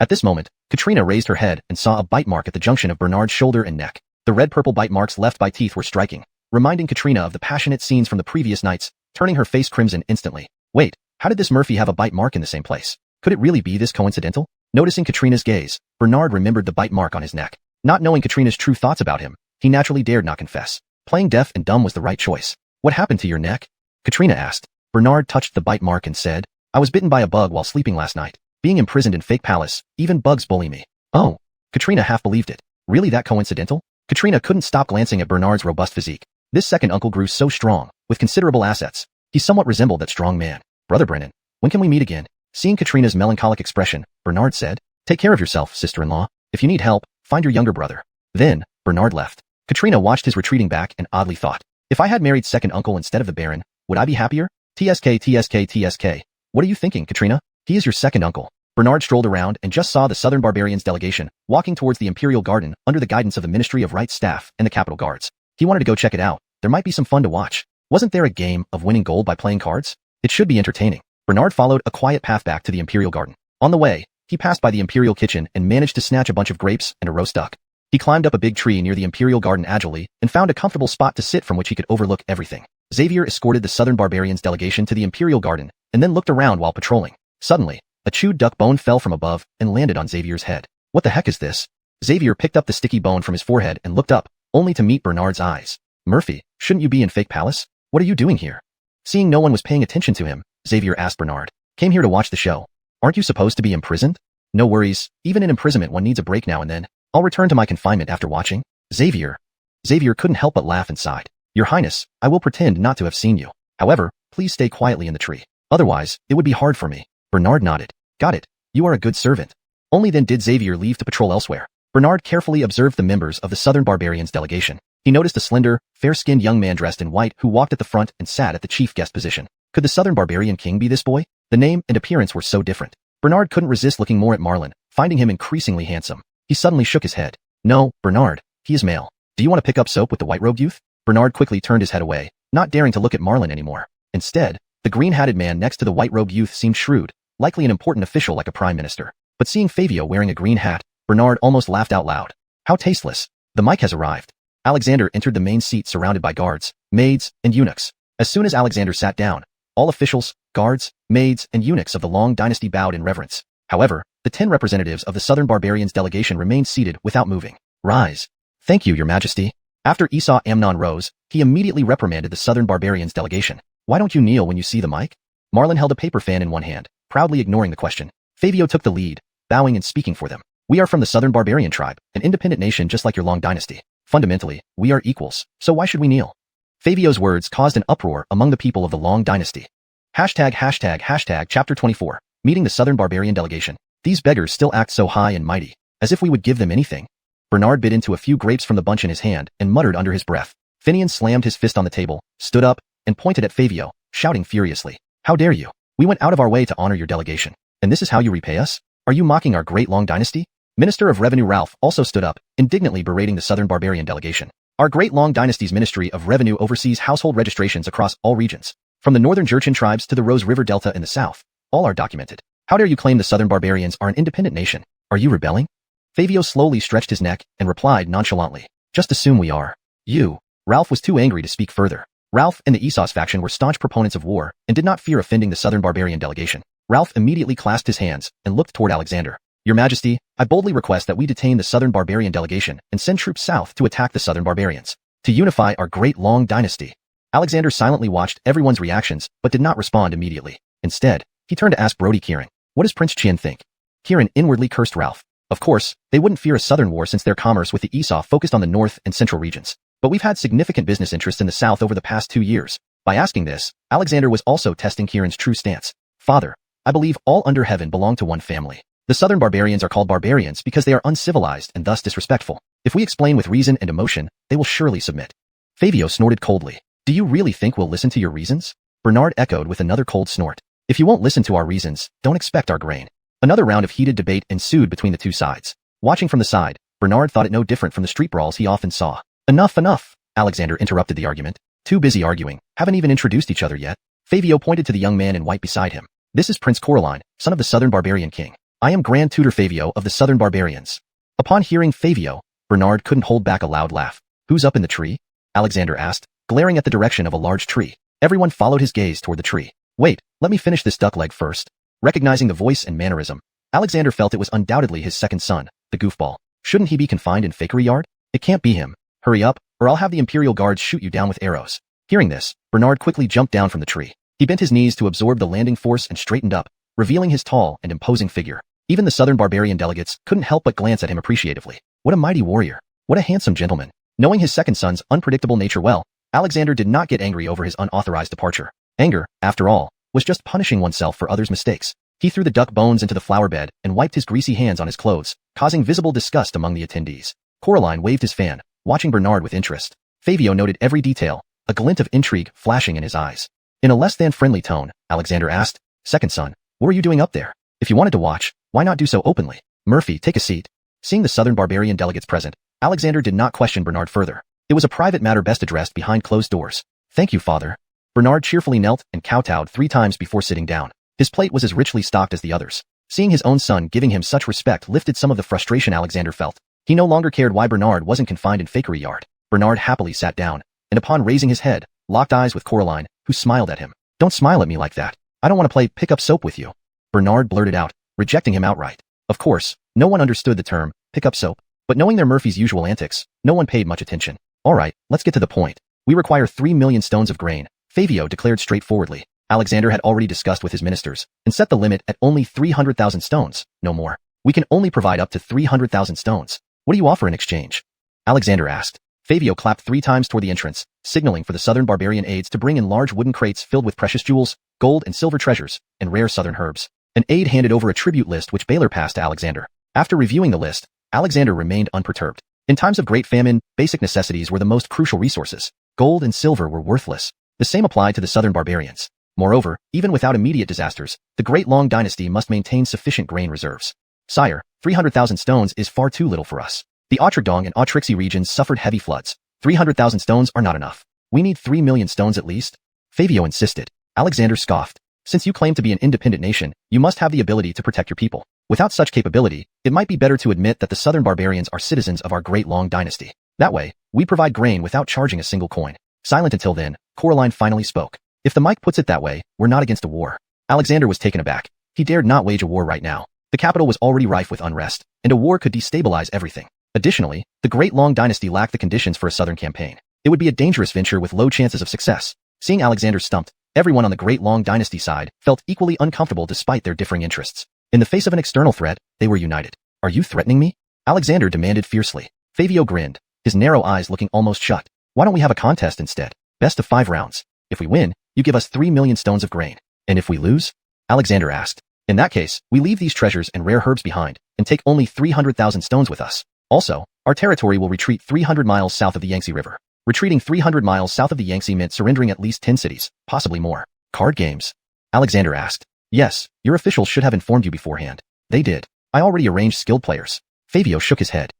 At this moment, Katrina raised her head and saw a bite mark at the junction of Bernard's shoulder and neck. The red-purple bite marks left by teeth were striking, reminding Katrina of the passionate scenes from the previous nights, turning her face crimson instantly. Wait, how did this Murphy have a bite mark in the same place? Could it really be this coincidental? Noticing Katrina's gaze, Bernard remembered the bite mark on his neck. Not knowing Katrina's true thoughts about him, he naturally dared not confess. Playing deaf and dumb was the right choice. What happened to your neck? Katrina asked. Bernard touched the bite mark and said, I was bitten by a bug while sleeping last night. Being imprisoned in Fake Palace, even bugs bully me. Oh. Katrina half believed it. Really that coincidental? Katrina couldn't stop glancing at Bernard's robust physique. This second uncle grew so strong, with considerable assets. He somewhat resembled that strong man. Brother Brennan, when can we meet again? Seeing Katrina's melancholic expression, Bernard said, Take care of yourself, sister-in-law. If you need help, find your younger brother. Then, Bernard left. Katrina watched his retreating back and oddly thought, if I had married second uncle instead of the Baron, would I be happier? TSK. What are you thinking, Katrina? He is your second uncle. Bernard strolled around and just saw the Southern Barbarians delegation walking towards the Imperial Garden under the guidance of the Ministry of Right staff and the Capitol Guards. He wanted to go check it out. There might be some fun to watch. Wasn't there a game of winning gold by playing cards? It should be entertaining. Bernard followed a quiet path back to the Imperial Garden. On the way, he passed by the Imperial Kitchen and managed to snatch a bunch of grapes and a roast duck. He climbed up a big tree near the Imperial Garden agilely and found a comfortable spot to sit from which he could overlook everything. Xavier escorted the Southern Barbarians delegation to the Imperial Garden and then looked around while patrolling. Suddenly, a chewed duck bone fell from above and landed on Xavier's head. What the heck is this? Xavier picked up the sticky bone from his forehead and looked up, only to meet Bernard's eyes. Murphy, shouldn't you be in Fake Palace? What are you doing here? Seeing no one was paying attention to him, Xavier asked Bernard. Came here to watch the show. Aren't you supposed to be imprisoned? No worries, even in imprisonment one needs a break now and then. I'll return to my confinement after watching. Xavier couldn't help but laugh and sighed. Your Highness, I will pretend not to have seen you. However, please stay quietly in the tree. Otherwise, it would be hard for me. Bernard nodded. Got it. You are a good servant. Only then did Xavier leave to patrol elsewhere. Bernard carefully observed the members of the Southern Barbarians delegation. He noticed a slender, fair-skinned young man dressed in white who walked at the front and sat at the chief guest position. Could the Southern Barbarian King be this boy? The name and appearance were so different. Bernard couldn't resist looking more at Marlin, finding him increasingly handsome. He suddenly shook his head. No, Bernard, he is male. Do you want to pick up soap with the white-robed youth? Bernard quickly turned his head away, not daring to look at Marlin anymore. Instead, the green-hatted man next to the white-robed youth seemed shrewd, likely an important official like a prime minister. But seeing Fabio wearing a green hat, Bernard almost laughed out loud. How tasteless. The mic has arrived. Alexander entered the main seat surrounded by guards, maids, and eunuchs. As soon as Alexander sat down, all officials, guards, maids, and eunuchs of the Long Dynasty bowed in reverence. However, the 10 representatives of the Southern Barbarians delegation remained seated without moving. Rise. Thank you, Your Majesty. After Esau Amnon rose, he immediately reprimanded the Southern Barbarians delegation. Why don't you kneel when you see the mic? Marlin held a paper fan in one hand, proudly ignoring the question. Fabio took the lead, bowing and speaking for them. We are from the Southern Barbarian tribe, an independent nation just like your Long Dynasty. Fundamentally, we are equals, so why should we kneel? Fabio's words caused an uproar among the people of the Long Dynasty. Chapter 24. Meeting the Southern Barbarian delegation. These beggars still act so high and mighty, as if we would give them anything. Bernard bit into a few grapes from the bunch in his hand and muttered under his breath. Finian slammed his fist on the table, stood up, and pointed at Fabio, shouting furiously. How dare you? We went out of our way to honor your delegation, and this is how you repay us? Are you mocking our great Long Dynasty? Minister of Revenue Ralph also stood up, indignantly berating the Southern Barbarian delegation. Our great Long Dynasty's Ministry of Revenue oversees household registrations across all regions. From the northern Jurchen tribes to the Rose River Delta in the south, all are documented. How dare you claim the southern barbarians are an independent nation? Are you rebelling? Fabio slowly stretched his neck and replied nonchalantly. Just assume we are. You. Ralph was too angry to speak further. Ralph and the Esau's faction were staunch proponents of war and did not fear offending the southern barbarian delegation. Ralph immediately clasped his hands and looked toward Alexander. Your Majesty, I boldly request that we detain the southern barbarian delegation and send troops south to attack the southern barbarians, to unify our great long dynasty. Alexander silently watched everyone's reactions but did not respond immediately. Instead, he turned to ask Brody Kieran, what does Prince Chien think? Kieran inwardly cursed Ralph. Of course, they wouldn't fear a southern war since their commerce with the Esau focused on the north and central regions. But we've had significant business interests in the south over the past 2 years. By asking this, Alexander was also testing Kieran's true stance. Father, I believe all under heaven belong to one family. The southern barbarians are called barbarians because they are uncivilized and thus disrespectful. If we explain with reason and emotion, they will surely submit. Fabio snorted coldly. Do you really think we'll listen to your reasons? Bernard echoed with another cold snort. If you won't listen to our reasons, don't expect our grain. Another round of heated debate ensued between the two sides. Watching from the side, Bernard thought it no different from the street brawls he often saw. Enough, Alexander interrupted the argument. Too busy arguing, haven't even introduced each other yet. Fabio pointed to the young man in white beside him. This is Prince Coraline, son of the southern barbarian king. I am Grand Tutor Fabio of the southern barbarians. Upon hearing Fabio, Bernard couldn't hold back a loud laugh. Who's up in the tree? Alexander asked, glaring at the direction of a large tree. Everyone followed his gaze toward the tree. Wait, let me finish this duck leg first. Recognizing the voice and mannerism, Alexander felt it was undoubtedly his second son, the goofball. Shouldn't he be confined in fakery yard? It can't be him. Hurry up, or I'll have the Imperial Guards shoot you down with arrows. Hearing this, Bernard quickly jumped down from the tree. He bent his knees to absorb the landing force and straightened up, revealing his tall and imposing figure. Even the southern barbarian delegates couldn't help but glance at him appreciatively. What a mighty warrior. What a handsome gentleman. Knowing his second son's unpredictable nature well, Alexander did not get angry over his unauthorized departure. Anger, after all, was just punishing oneself for others' mistakes. He threw the duck bones into the flower bed and wiped his greasy hands on his clothes, causing visible disgust among the attendees. Coraline waved his fan, watching Bernard with interest. Fabio noted every detail, a glint of intrigue flashing in his eyes. In a less than friendly tone, Alexander asked, Second son, what are you doing up there? If you wanted to watch, why not do so openly? Murphy, take a seat. Seeing the southern barbarian delegates present, Alexander did not question Bernard further. It was a private matter best addressed behind closed doors. Thank you, father. Bernard cheerfully knelt and kowtowed 3 times before sitting down. His plate was as richly stocked as the others. Seeing his own son giving him such respect lifted some of the frustration Alexander felt. He no longer cared why Bernard wasn't confined in fakery yard. Bernard happily sat down, and upon raising his head, locked eyes with Coraline, who smiled at him. Don't smile at me like that. I don't want to play pick-up soap with you. Bernard blurted out, rejecting him outright. Of course, no one understood the term, pick-up soap. But knowing their Murphy's usual antics, no one paid much attention. Alright, let's get to the point. We require 3 million stones of grain, Fabio declared straightforwardly. Alexander had already discussed with his ministers and set the limit at only 300,000 stones, no more. We can only provide up to 300,000 stones. What do you offer in exchange? Alexander asked. Fabio clapped 3 times toward the entrance, signaling for the southern barbarian aides to bring in large wooden crates filled with precious jewels, gold and silver treasures, and rare southern herbs. An aide handed over a tribute list which Baylor passed to Alexander. After reviewing the list, Alexander remained unperturbed. In times of great famine, basic necessities were the most crucial resources. Gold and silver were worthless. The same applied to the southern barbarians. Moreover, even without immediate disasters, the Great Long Dynasty must maintain sufficient grain reserves. Sire, 300,000 stones is far too little for us. The Otrigdong and Otrixie regions suffered heavy floods. 300,000 stones are not enough. We need 3 million stones at least. Fabio insisted. Alexander scoffed. Since you claim to be an independent nation, you must have the ability to protect your people. Without such capability, it might be better to admit that the southern barbarians are citizens of our Great Long Dynasty. That way, we provide grain without charging a single coin. Silent until then, Coraline finally spoke. If the mic puts it that way, we're not against a war. Alexander was taken aback. He dared not wage a war right now. The capital was already rife with unrest, and a war could destabilize everything. Additionally, the Great Long Dynasty lacked the conditions for a southern campaign. It would be a dangerous venture with low chances of success. Seeing Alexander stumped, everyone on the Great Long Dynasty side felt equally uncomfortable despite their differing interests. In the face of an external threat, they were united. Are you threatening me? Alexander demanded fiercely. Fabio grinned, his narrow eyes looking almost shut. Why don't we have a contest instead? Best of 5 rounds. If we win, you give us 3 million stones of grain. And if we lose? Alexander asked. In that case, we leave these treasures and rare herbs behind, and take only 300,000 stones with us. Also, our territory will retreat 300 miles south of the Yangtze River. Retreating 300 miles south of the Yangtze meant surrendering at least 10 cities, possibly more. Card games? Alexander asked. Yes, your officials should have informed you beforehand. They did. I already arranged skilled players. Fabio shook his head.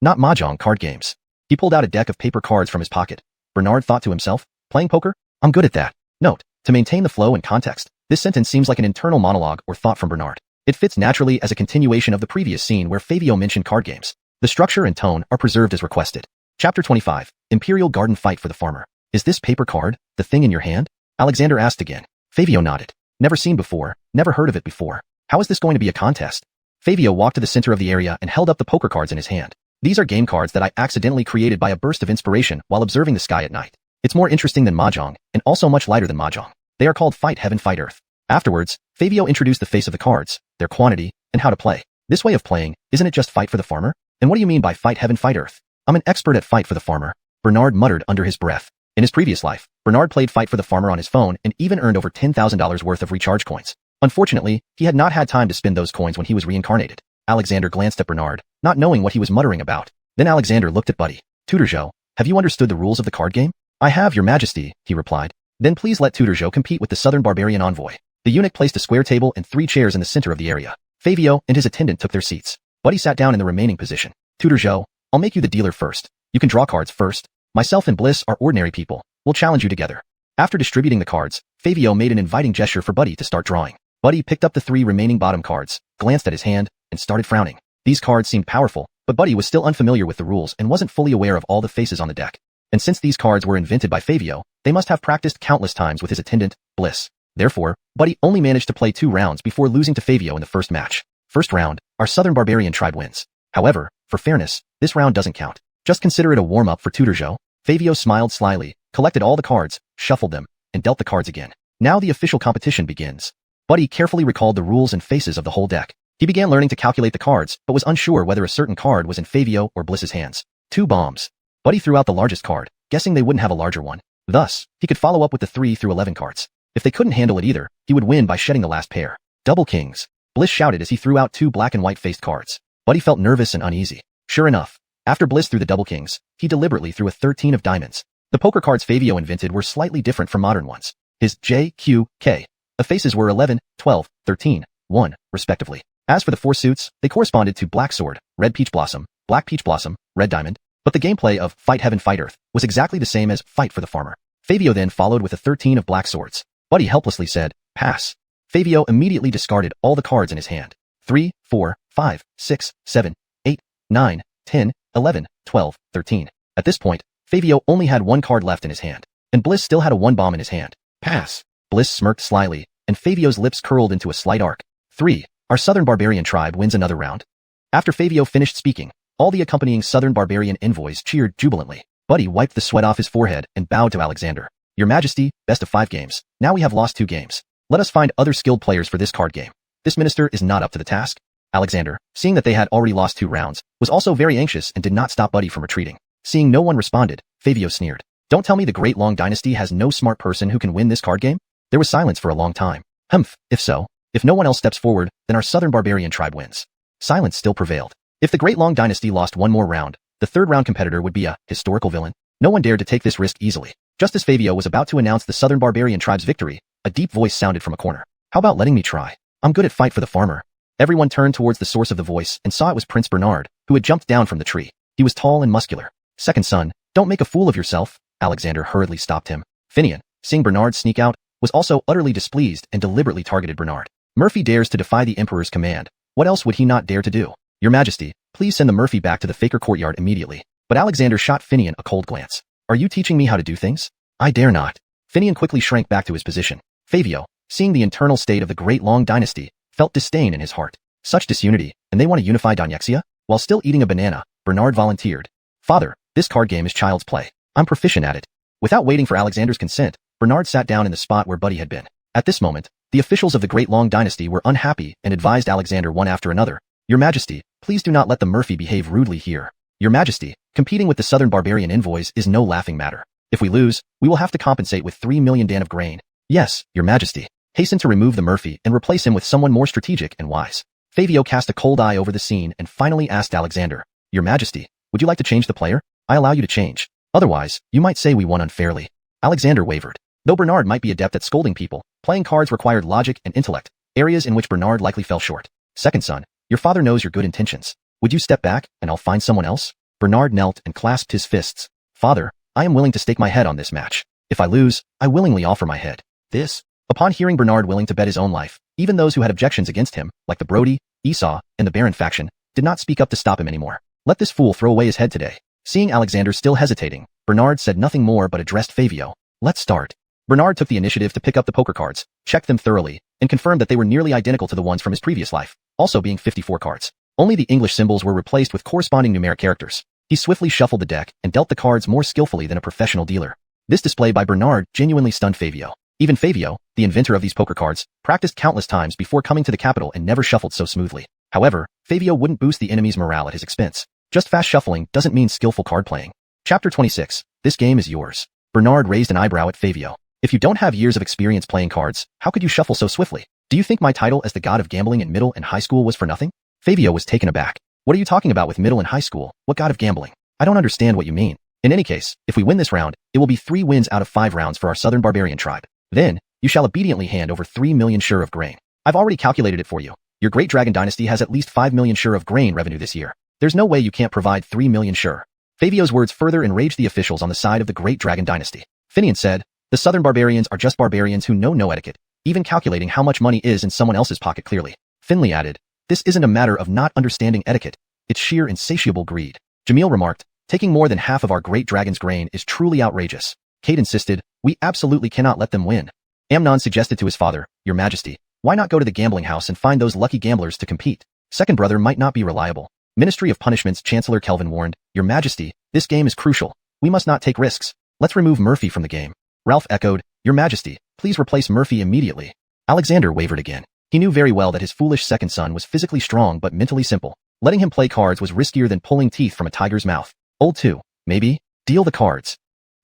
Not mahjong card games. He pulled out a deck of paper cards from his pocket. Bernard thought to himself, playing poker? I'm good at that. Note, To maintain the flow and context, this sentence seems like an internal monologue or thought from Bernard. It fits naturally as a continuation of the previous scene where Fabio mentioned card games. The structure and tone are preserved as requested. Chapter 25, Imperial Garden Fight for the Farmer. Is this paper card, the thing in your hand? Alexander asked again. Fabio nodded. Never seen before, never heard of it before. How is this going to be a contest? Fabio walked to the center of the area and held up the poker cards in his hand. These are game cards that I accidentally created by a burst of inspiration while observing the sky at night. It's more interesting than Mahjong, and also much lighter than Mahjong. They are called Fight Heaven Fight Earth. Afterwards, Fabio introduced the face of the cards, their quantity, and how to play. This way of playing, isn't it just Fight for the Farmer? And what do you mean by Fight Heaven Fight Earth? I'm an expert at Fight for the Farmer, Bernard muttered under his breath. In his previous life, Bernard played Fight for the Farmer on his phone and even earned over $10,000 worth of recharge coins. Unfortunately, he had not had time to spend those coins when he was reincarnated. Alexander glanced at Bernard, not knowing what he was muttering about. Then Alexander looked at Buddy. Tutor Zhou, have you understood the rules of the card game? I have, Your Majesty, he replied. Then please let Tutor Zhou compete with the Southern Barbarian envoy. The eunuch placed a square table and 3 chairs in the center of the area. Fabio and his attendant took their seats. Buddy sat down in the remaining position. Tutor Zhou, I'll make you the dealer first. You can draw cards first. Myself and Bliss are ordinary people. We'll challenge you together. After distributing the cards, Fabio made an inviting gesture for Buddy to start drawing. Buddy picked up the 3 remaining bottom cards, glanced at his hand, and started frowning. These cards seemed powerful, but Buddy was still unfamiliar with the rules and wasn't fully aware of all the faces on the deck. And since these cards were invented by Fabio, they must have practiced countless times with his attendant, Bliss. Therefore, Buddy only managed to play 2 rounds before losing to Fabio in the first match. First round, our Southern Barbarian tribe wins. However, for fairness, this round doesn't count. Just consider it a warm-up for Tutor Zhou. Fabio smiled slyly, collected all the cards, shuffled them, and dealt the cards again. Now the official competition begins. Buddy carefully recalled the rules and faces of the whole deck. He began learning to calculate the cards, but was unsure whether a certain card was in Fabio or Bliss's hands. 2 bombs. Buddy threw out the largest card, guessing they wouldn't have a larger one. Thus, he could follow up with the 3 through 11 cards. If they couldn't handle it either, he would win by shedding the last pair. Double kings. Bliss shouted as he threw out 2 black and white faced cards. Buddy felt nervous and uneasy. Sure enough, after Bliss threw the double kings, he deliberately threw a 13 of diamonds. The poker cards Fabio invented were slightly different from modern ones. His J, Q, K. The faces were 11, 12, 13, 1, respectively. As for the 4 suits, they corresponded to Black Sword, Red Peach Blossom, Black Peach Blossom, Red Diamond. But the gameplay of Fight Heaven Fight Earth was exactly the same as Fight for the Farmer. Fabio then followed with a 13 of Black Swords. Buddy helplessly said, pass. Fabio immediately discarded all the cards in his hand. 3, 4, 5, 6, 7, 8, 9, 10, 11, 12, 13. At this point, Fabio only had 1 card left in his hand, and Bliss still had a 1 bomb in his hand. Pass. Bliss smirked slyly, and Fabio's lips curled into a slight arc. 3. Our Southern Barbarian tribe wins another round. After Fabio finished speaking, all the accompanying Southern Barbarian envoys cheered jubilantly. Buddy wiped the sweat off his forehead and bowed to Alexander. Your Majesty, best of 5 games. Now we have lost 2 games. Let us find other skilled players for this card game. This minister is not up to the task. Alexander, seeing that they had already lost 2 rounds, was also very anxious and did not stop Buddy from retreating. Seeing no one responded, Fabio sneered. Don't tell me the Great Long Dynasty has no smart person who can win this card game? There was silence for a long time. Humph, if so, if no one else steps forward, then our Southern Barbarian tribe wins. Silence still prevailed. If the Great Long Dynasty lost 1 more round, the 3rd round competitor would be a historical villain. No one dared to take this risk easily. Just as Fabio was about to announce the Southern Barbarian tribe's victory, a deep voice sounded from a corner. How about letting me try? I'm good at Fight for the Farmer. Everyone turned towards the source of the voice and saw it was Prince Bernard, who had jumped down from the tree. He was tall and muscular. Second son, don't make a fool of yourself. Alexander hurriedly stopped him. Finian, seeing Bernard sneak out, was also utterly displeased and deliberately targeted Bernard. Murphy dares to defy the Emperor's command. What else would he not dare to do? Your Majesty, please send the Murphy back to the Faker courtyard immediately. But Alexander shot Finian a cold glance. Are you teaching me how to do things? I dare not. Finian quickly shrank back to his position. Fabio, seeing the internal state of the Great Long Dynasty, felt disdain in his heart. Such disunity, and they want to unify donghua? While still eating a banana, Bernard volunteered. Father, this card game is child's play. I'm proficient at it. Without waiting for Alexander's consent, Bernard sat down in the spot where Buddy had been. At this moment, the officials of the Great Long Dynasty were unhappy and advised Alexander one after another. Your Majesty, please do not let the Murphy behave rudely here. Your Majesty, competing with the Southern Barbarian envoys is no laughing matter. If we lose, we will have to compensate with 3 million dan of grain. Yes, Your Majesty. Hasten to remove the Murphy and replace him with someone more strategic and wise. Fabio cast a cold eye over the scene and finally asked Alexander, Your Majesty, would you like to change the player? I allow you to change. Otherwise, you might say we won unfairly. Alexander wavered. Though Bernard might be adept at scolding people, playing cards required logic and intellect, areas in which Bernard likely fell short. Second son, your father knows your good intentions. Would you step back and I'll find someone else? Bernard knelt and clasped his fists. Father, I am willing to stake my head on this match. If I lose, I willingly offer my head. This. Upon hearing Bernard willing to bet his own life, even those who had objections against him, like the Brody, Esau, and the Baron faction, did not speak up to stop him anymore. Let this fool throw away his head today. Seeing Alexander still hesitating, Bernard said nothing more but addressed Fabio. Let's start. Bernard took the initiative to pick up the poker cards, checked them thoroughly, and confirmed that they were nearly identical to the ones from his previous life, also being 54 cards. Only the English symbols were replaced with corresponding numeric characters. He swiftly shuffled the deck and dealt the cards more skillfully than a professional dealer. This display by Bernard genuinely stunned Fabio. Even Fabio, the inventor of these poker cards, practiced countless times before coming to the capital and never shuffled so smoothly. However, Fabio wouldn't boost the enemy's morale at his expense. Just fast shuffling doesn't mean skillful card playing. Chapter 26. This game is yours. Bernard raised an eyebrow at Fabio. If you don't have years of experience playing cards, how could you shuffle so swiftly? Do you think my title as the god of gambling in middle and high school was for nothing? Fabio was taken aback. What are you talking about with middle and high school? What god of gambling? I don't understand what you mean. In any case, if we win this round, it will be 3 wins out of 5 rounds for our southern barbarian tribe. Then, you shall obediently hand over 3 million shur of grain. I've already calculated it for you. Your great dragon dynasty has at least 5 million shur of grain revenue this year. There's no way you can't provide 3 million shur. Fabio's words further enraged the officials on the side of the great dragon dynasty. Finian said, the southern barbarians are just barbarians who know no etiquette, even calculating how much money is in someone else's pocket clearly. Finley added, this isn't a matter of not understanding etiquette. It's sheer insatiable greed. Jamil remarked, taking more than half of our great dragon's grain is truly outrageous. Kate insisted, we absolutely cannot let them win. Amnon suggested to his father, Your Majesty, why not go to the gambling house and find those lucky gamblers to compete? Second brother might not be reliable. Ministry of Punishments Chancellor Kelvin warned, Your Majesty, this game is crucial. We must not take risks. Let's remove Murphy from the game. Ralph echoed, Your Majesty, please replace Murphy immediately. Alexander wavered again. He knew very well that his foolish second son was physically strong but mentally simple. Letting him play cards was riskier than pulling teeth from a tiger's mouth. Old 2, maybe? Deal the cards.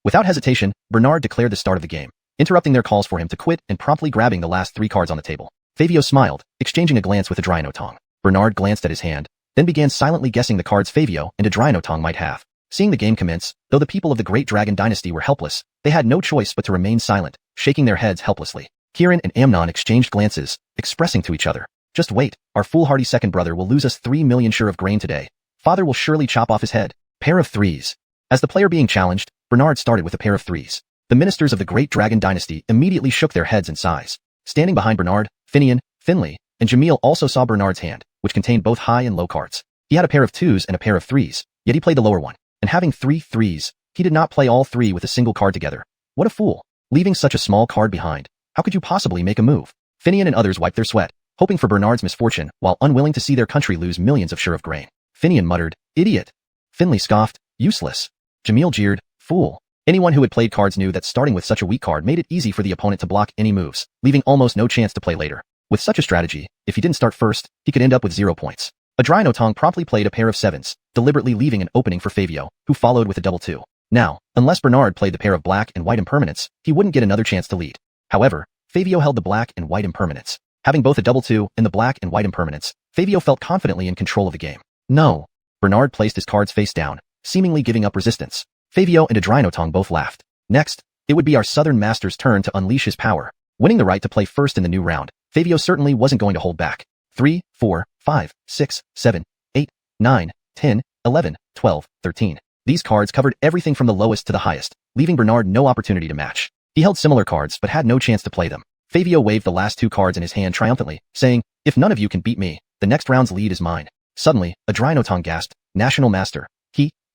Without hesitation, Bernard declared the start of the game, interrupting their calls for him to quit and promptly grabbing the last 3 cards on the table. Fabio smiled, exchanging a glance with Adrianotong. Bernard glanced at his hand, then began silently guessing the cards Fabio and Adrianotong might have. Seeing the game commence, though the people of the Great Dragon Dynasty were helpless, they had no choice but to remain silent, shaking their heads helplessly. Kieran and Amnon exchanged glances, expressing to each other, Just wait, our foolhardy second brother will lose us 3 million shur of grain today. Father will surely chop off his head. Pair of 3s. As the player being challenged, Bernard started with a pair of 3s. The ministers of the Great Dragon Dynasty immediately shook their heads in sighs. Standing behind Bernard, Finian, Finley, and Jamil also saw Bernard's hand, which contained both high and low cards. He had a pair of 2s and a pair of 3s, yet he played the lower one. And having 3 3s, he did not play all 3 with a single card together. What a fool. Leaving such a small card behind. How could you possibly make a move? Finian and others wiped their sweat, hoping for Bernard's misfortune while unwilling to see their country lose millions of shur of grain. Finian muttered, Idiot. Finley scoffed, Useless. Jamil jeered, Fool. Anyone who had played cards knew that starting with such a weak card made it easy for the opponent to block any moves, leaving almost no chance to play later. With such a strategy, if he didn't start first, he could end up with 0 points. Adrianotong promptly played a pair of 7s, deliberately leaving an opening for Fabio, who followed with a double 2. Now, unless Bernard played the pair of black and white impermanents, he wouldn't get another chance to lead. However, Fabio held the black and white impermanents. Having both a double 2 and the black and white impermanents, Fabio felt confidently in control of the game. No. Bernard placed his cards face down, seemingly giving up resistance. Fabio and Adrianotong both laughed. Next, it would be our southern master's turn to unleash his power. Winning the right to play first in the new round, Fabio certainly wasn't going to hold back. 3, 4, 5, 6, 7, 8, 9, 10, 11, 12, 13. These cards covered everything from the lowest to the highest, leaving Bernard no opportunity to match. He held similar cards but had no chance to play them. Fabio waved the last 2 cards in his hand triumphantly, saying, If none of you can beat me, the next round's lead is mine. Suddenly, Adrianotong gasped, National Master.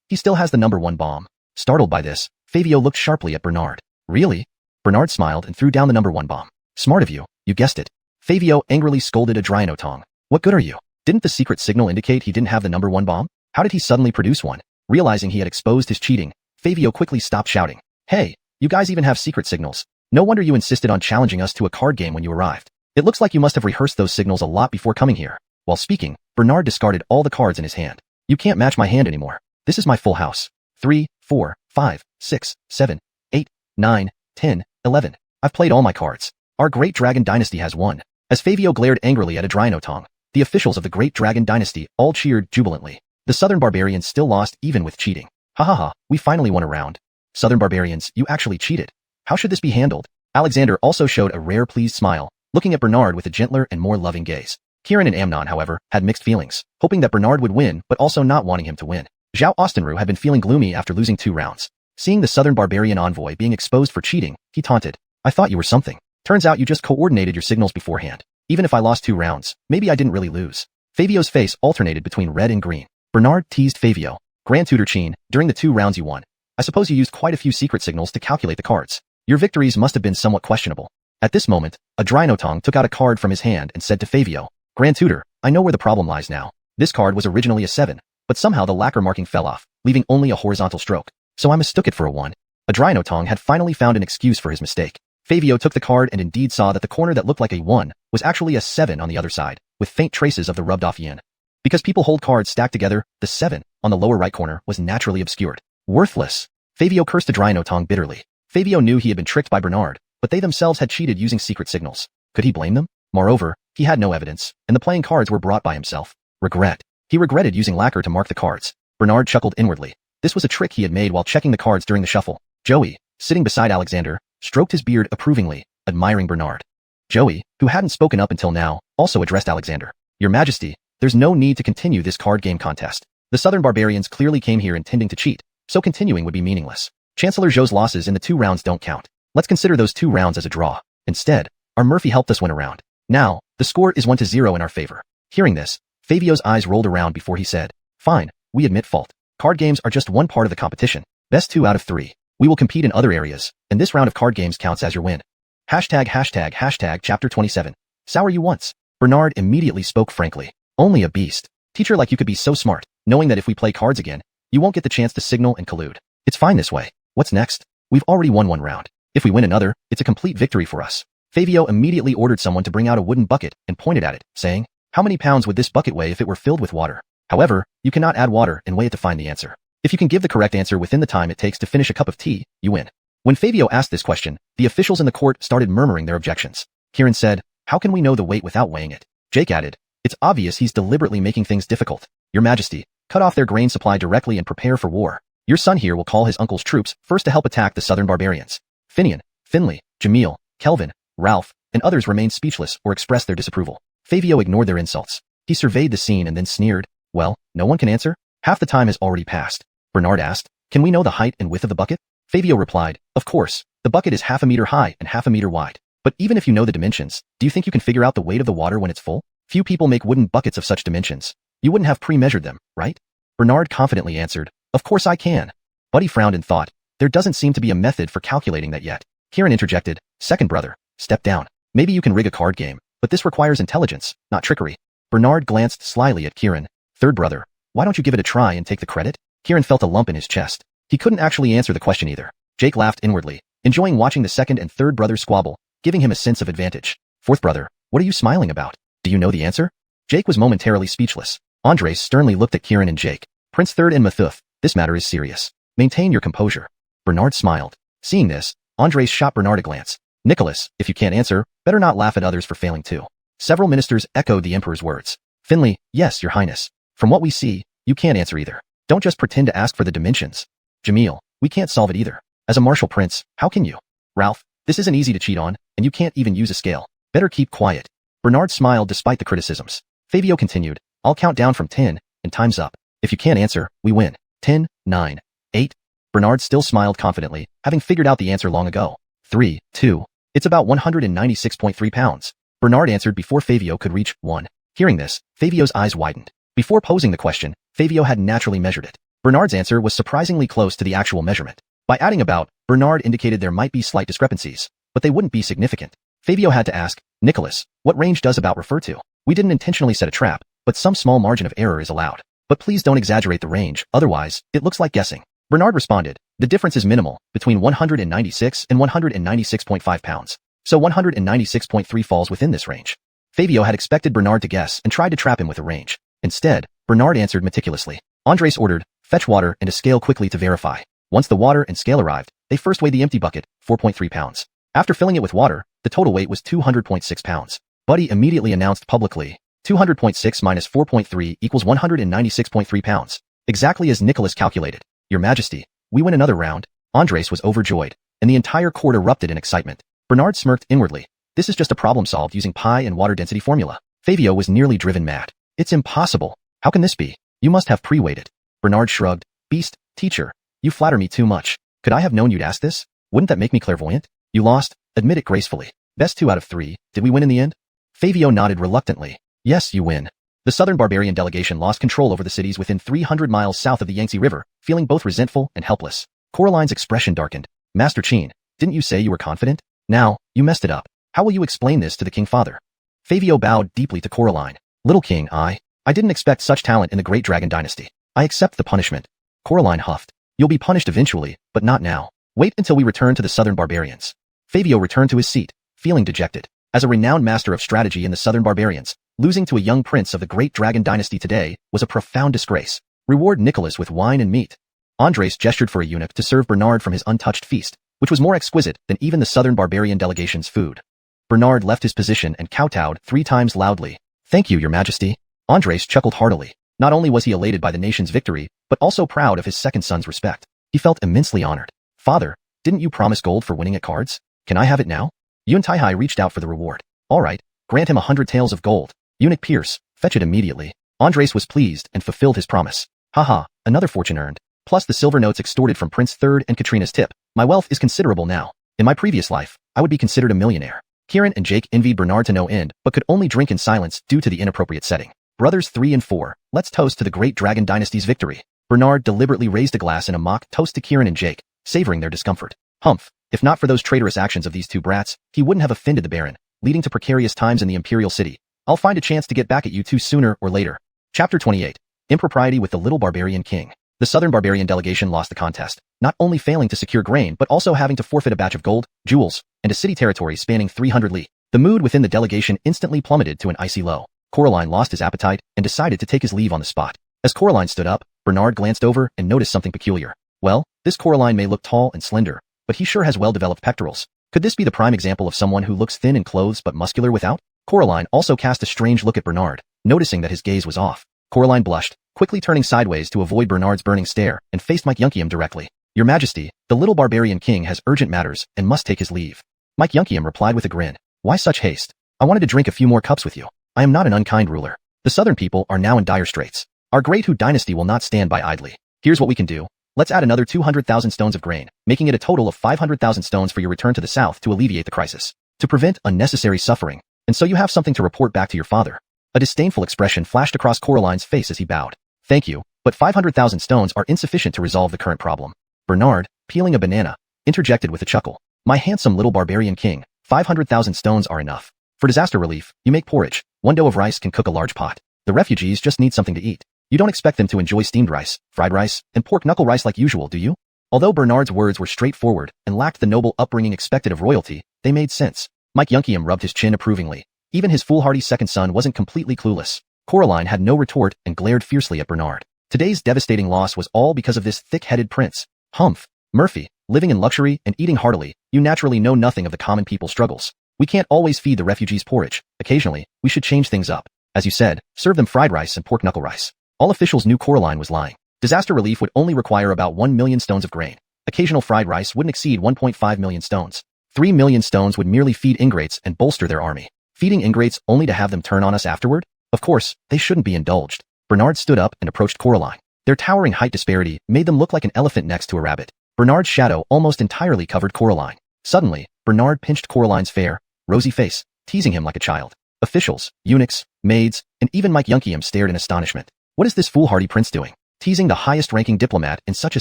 He still has the number 1 bomb. Startled by this, Fabio looked sharply at Bernard. Really? Bernard smiled and threw down the number 1 bomb. Smart of you, you guessed it. Fabio angrily scolded Adrianotong. What good are you? Didn't the secret signal indicate he didn't have the number 1 bomb? How did he suddenly produce one? Realizing he had exposed his cheating, Fabio quickly stopped shouting. Hey, you guys even have secret signals. No wonder you insisted on challenging us to a card game when you arrived. It looks like you must have rehearsed those signals a lot before coming here. While speaking, Bernard discarded all the cards in his hand. You can't match my hand anymore. This is my full house. 3, 4, 5, 6, 7, 8, 9, 10, 11. I've played all my cards. Our Great Dragon Dynasty has won. As Fabio glared angrily at Adrianotong, the officials of the Great Dragon Dynasty all cheered jubilantly. The Southern Barbarians still lost even with cheating. Ha ha ha, we finally won a round. Southern Barbarians, you actually cheated. How should this be handled? Alexander also showed a rare pleased smile, looking at Bernard with a gentler and more loving gaze. Kieran and Amnon, however, had mixed feelings, hoping that Bernard would win but also not wanting him to win. Zhao Austenru had been feeling gloomy after losing 2 rounds. Seeing the Southern Barbarian envoy being exposed for cheating, he taunted, I thought you were something. Turns out you just coordinated your signals beforehand. Even if I lost 2 rounds, maybe I didn't really lose. Fabio's face alternated between red and green. Bernard teased Fabio. Grand Tutor Cheen, during the 2 rounds you won, I suppose you used quite a few secret signals to calculate the cards. Your victories must have been somewhat questionable. At this moment, a Drinotong took out a card from his hand and said to Fabio, Grand Tutor, I know where the problem lies now. This card was originally a 7, but somehow the lacquer marking fell off, leaving only a horizontal stroke. So I mistook it for a 1. A Drinotong had finally found an excuse for his mistake. Fabio took the card and indeed saw that the corner that looked like a 1 was actually a 7 on the other side, with faint traces of the rubbed-off yin. Because people hold cards stacked together, the 7 on the lower right corner was naturally obscured. Worthless. Fabio cursed the Drinotong bitterly. Fabio knew he had been tricked by Bernard, but they themselves had cheated using secret signals. Could he blame them? Moreover, he had no evidence, and the playing cards were brought by himself. Regret. He regretted using lacquer to mark the cards. Bernard chuckled inwardly. This was a trick he had made while checking the cards during the shuffle. Joey, sitting beside Alexander, stroked his beard approvingly, admiring Bernard. Joey, who hadn't spoken up until now, also addressed Alexander. Your Majesty, there's no need to continue this card game contest. The Southern Barbarians clearly came here intending to cheat, so continuing would be meaningless. Chancellor Zhou's losses in the 2 rounds don't count. Let's consider those 2 rounds as a draw. Instead, our Murphy helped us win a round. Now, the score is 1-0 in our favor. Hearing this, Fabio's eyes rolled around before he said, Fine, we admit fault. Card games are just one part of the competition. Best 2 out of 3. We will compete in other areas, and this round of card games counts as your win. #### Chapter 27. Sour you once. Bernard immediately spoke frankly. Only a beast. Teacher like you could be so smart, knowing that if we play cards again, you won't get the chance to signal and collude. It's fine this way. What's next? We've already won 1 round. If we win another, it's a complete victory for us. Fabio immediately ordered someone to bring out a wooden bucket and pointed at it, saying, How many pounds would this bucket weigh if it were filled with water? However, you cannot add water and weigh it to find the answer. If you can give the correct answer within the time it takes to finish a cup of tea, you win. When Fabio asked this question, the officials in the court started murmuring their objections. Kieran said, How can we know the weight without weighing it? Jake added, It's obvious he's deliberately making things difficult. Your Majesty, cut off their grain supply directly and prepare for war. Your son here will call his uncle's troops first to help attack the Southern Barbarians. Finian, Finley, Jamil, Kelvin, Ralph, and others remained speechless or expressed their disapproval. Fabio ignored their insults. He surveyed the scene and then sneered, Well, no one can answer? Half the time has already passed. Bernard asked, Can we know the height and width of the bucket? Fabio replied, Of course, the bucket is half a meter high and half a meter wide. But even if you know the dimensions, do you think you can figure out the weight of the water when it's full? Few people make wooden buckets of such dimensions. You wouldn't have pre-measured them, right? Bernard confidently answered, Of course I can. Buddy frowned and thought, There doesn't seem to be a method for calculating that yet. Kieran interjected, Second brother, step down. Maybe you can rig a card game, but this requires intelligence, not trickery. Bernard glanced slyly at Kieran. Third brother, why don't you give it a try and take the credit? Kieran felt a lump in his chest. He couldn't actually answer the question either. Jake laughed inwardly, enjoying watching the second and third brothers squabble, giving him a sense of advantage. Fourth brother, what are you smiling about? Do you know the answer? Jake was momentarily speechless. Andres sternly looked at Kieran and Jake. Prince Third and Mathuf, this matter is serious. Maintain your composure. Bernard smiled. Seeing this, Andres shot Bernard a glance. Nicholas, if you can't answer, better not laugh at others for failing too. Several ministers echoed the emperor's words. Finley, yes, your highness. From what we see, you can't answer either. Don't just pretend to ask for the dimensions. Jamil, we can't solve it either. As a martial prince, how can you? Ralph, this isn't easy to cheat on, and you can't even use a scale. Better keep quiet. Bernard smiled despite the criticisms. Fabio continued, I'll count down from 10, and time's up. If you can't answer, we win. 10, 9, 8. Bernard still smiled confidently, having figured out the answer long ago. 3, 2. It's about 196.3 pounds. Bernard answered before Fabio could reach 1. Hearing this, Fabio's eyes widened. Before posing the question, Fabio had naturally measured it. Bernard's answer was surprisingly close to the actual measurement. By adding about, Bernard indicated there might be slight discrepancies, but they wouldn't be significant. Fabio had to ask, Nicholas, what range does about refer to? We didn't intentionally set a trap, but some small margin of error is allowed. But please don't exaggerate the range, otherwise, it looks like guessing. Bernard responded, the difference is minimal, between 196 and 196.5 pounds. So 196.3 falls within this range. Fabio had expected Bernard to guess and tried to trap him with a range. Instead, Bernard answered meticulously. Andres ordered, fetch water and a scale quickly to verify. Once the water and scale arrived, they first weighed the empty bucket, 4.3 pounds. After filling it with water, the total weight was 200.6 pounds. Buddy immediately announced publicly, 200.6 minus 4.3 equals 196.3 pounds. Exactly as Nicholas calculated. Your Majesty, we win another round. Andres was overjoyed, and the entire court erupted in excitement. Bernard smirked inwardly. This is just a problem solved using pi and water density formula. Fabio was nearly driven mad. It's impossible. How can this be? You must have pre-weighed it. Bernard shrugged. Beast, teacher, you flatter me too much. Could I have known you'd ask this? Wouldn't that make me clairvoyant? You lost, admit it gracefully. Best 2 out of 3. Did we win in the end? Fabio nodded reluctantly. Yes, you win. The southern barbarian delegation lost control over the cities within 300 miles south of the Yangtze River, feeling both resentful and helpless. Coraline's expression darkened. Master Qin, didn't you say you were confident? Now, you messed it up. How will you explain this to the king father? Fabio bowed deeply to Coraline. Little king, I didn't expect such talent in the great dragon dynasty. I accept the punishment. Coraline huffed. You'll be punished eventually, but not now. Wait until we return to the southern barbarians. Fabio returned to his seat, feeling dejected. As a renowned master of strategy in the southern barbarians, losing to a young prince of the great dragon dynasty today was a profound disgrace. Reward Nicholas with wine and meat. Andres gestured for a eunuch to serve Bernard from his untouched feast, which was more exquisite than even the southern barbarian delegation's food. Bernard left his position and kowtowed 3 times loudly. Thank you, your majesty. Andres chuckled heartily. Not only was he elated by the nation's victory, but also proud of his second son's respect. He felt immensely honored. Father, didn't you promise gold for winning at cards? Can I have it now? Yun Taihai reached out for the reward. All right, grant him 100 taels of gold. Eunuch Pierce, fetch it immediately. Andres was pleased and fulfilled his promise. Haha, another fortune earned. Plus the silver notes extorted from Prince Third and Katrina's tip. My wealth is considerable now. In my previous life, I would be considered a millionaire. Kieran and Jake envied Bernard to no end, but could only drink in silence due to the inappropriate setting. Brothers 3 and 4, let's toast to the great dragon dynasty's victory. Bernard deliberately raised a glass in a mock toast to Kieran and Jake, savoring their discomfort. Humph, if not for those traitorous actions of these 2 brats, he wouldn't have offended the Baron, leading to precarious times in the Imperial City. I'll find a chance to get back at you 2 sooner or later. Chapter 28. Impropriety with the Little Barbarian King. The southern barbarian delegation lost the contest, not only failing to secure grain but also having to forfeit a batch of gold, jewels, and a city territory spanning 300 li. The mood within the delegation instantly plummeted to an icy low. Coraline lost his appetite and decided to take his leave on the spot. As Coraline stood up, Bernard glanced over and noticed something peculiar. Well, this Coraline may look tall and slender, but he sure has well-developed pectorals. Could this be the prime example of someone who looks thin in clothes but muscular without? Coraline also cast a strange look at Bernard, noticing that his gaze was off. Coraline blushed, quickly turning sideways to avoid Bernard's burning stare, and faced Mike Yunkium directly. Your Majesty, the little barbarian king has urgent matters and must take his leave. Mike Yunkium replied with a grin. Why such haste? I wanted to drink a few more cups with you. I am not an unkind ruler. The southern people are now in dire straits. Our great Hu dynasty will not stand by idly. Here's what we can do. Let's add another 200,000 stones of grain, making it a total of 500,000 stones for your return to the south to alleviate the crisis. To prevent unnecessary suffering, and so you have something to report back to your father. A disdainful expression flashed across Coraline's face as he bowed. Thank you, but 500,000 stones are insufficient to resolve the current problem. Bernard, peeling a banana, interjected with a chuckle. My handsome little barbarian king, 500,000 stones are enough. For disaster relief, you make porridge. 1 dough of rice can cook a large pot. The refugees just need something to eat. You don't expect them to enjoy steamed rice, fried rice, and pork knuckle rice like usual, do you? Although Bernard's words were straightforward and lacked the noble upbringing expected of royalty, they made sense. Mike Yunkium rubbed his chin approvingly. Even his foolhardy second son wasn't completely clueless. Coraline had no retort and glared fiercely at Bernard. Today's devastating loss was all because of this thick-headed prince. Humph. Murphy, living in luxury and eating heartily, you naturally know nothing of the common people's struggles. We can't always feed the refugees porridge. Occasionally, we should change things up. As you said, serve them fried rice and pork knuckle rice. All officials knew Coraline was lying. Disaster relief would only require about 1 million stones of grain. Occasional fried rice wouldn't exceed 1.5 million stones. 3 million stones would merely feed ingrates and bolster their army. Feeding ingrates only to have them turn on us afterward? Of course, they shouldn't be indulged. Bernard stood up and approached Coraline. Their towering height disparity made them look like an elephant next to a rabbit. Bernard's shadow almost entirely covered Coraline. Suddenly, Bernard pinched Coraline's fair, rosy face, teasing him like a child. Officials, eunuchs, maids, and even Mike Yunkium stared in astonishment. What is this foolhardy prince doing? Teasing the highest-ranking diplomat in such a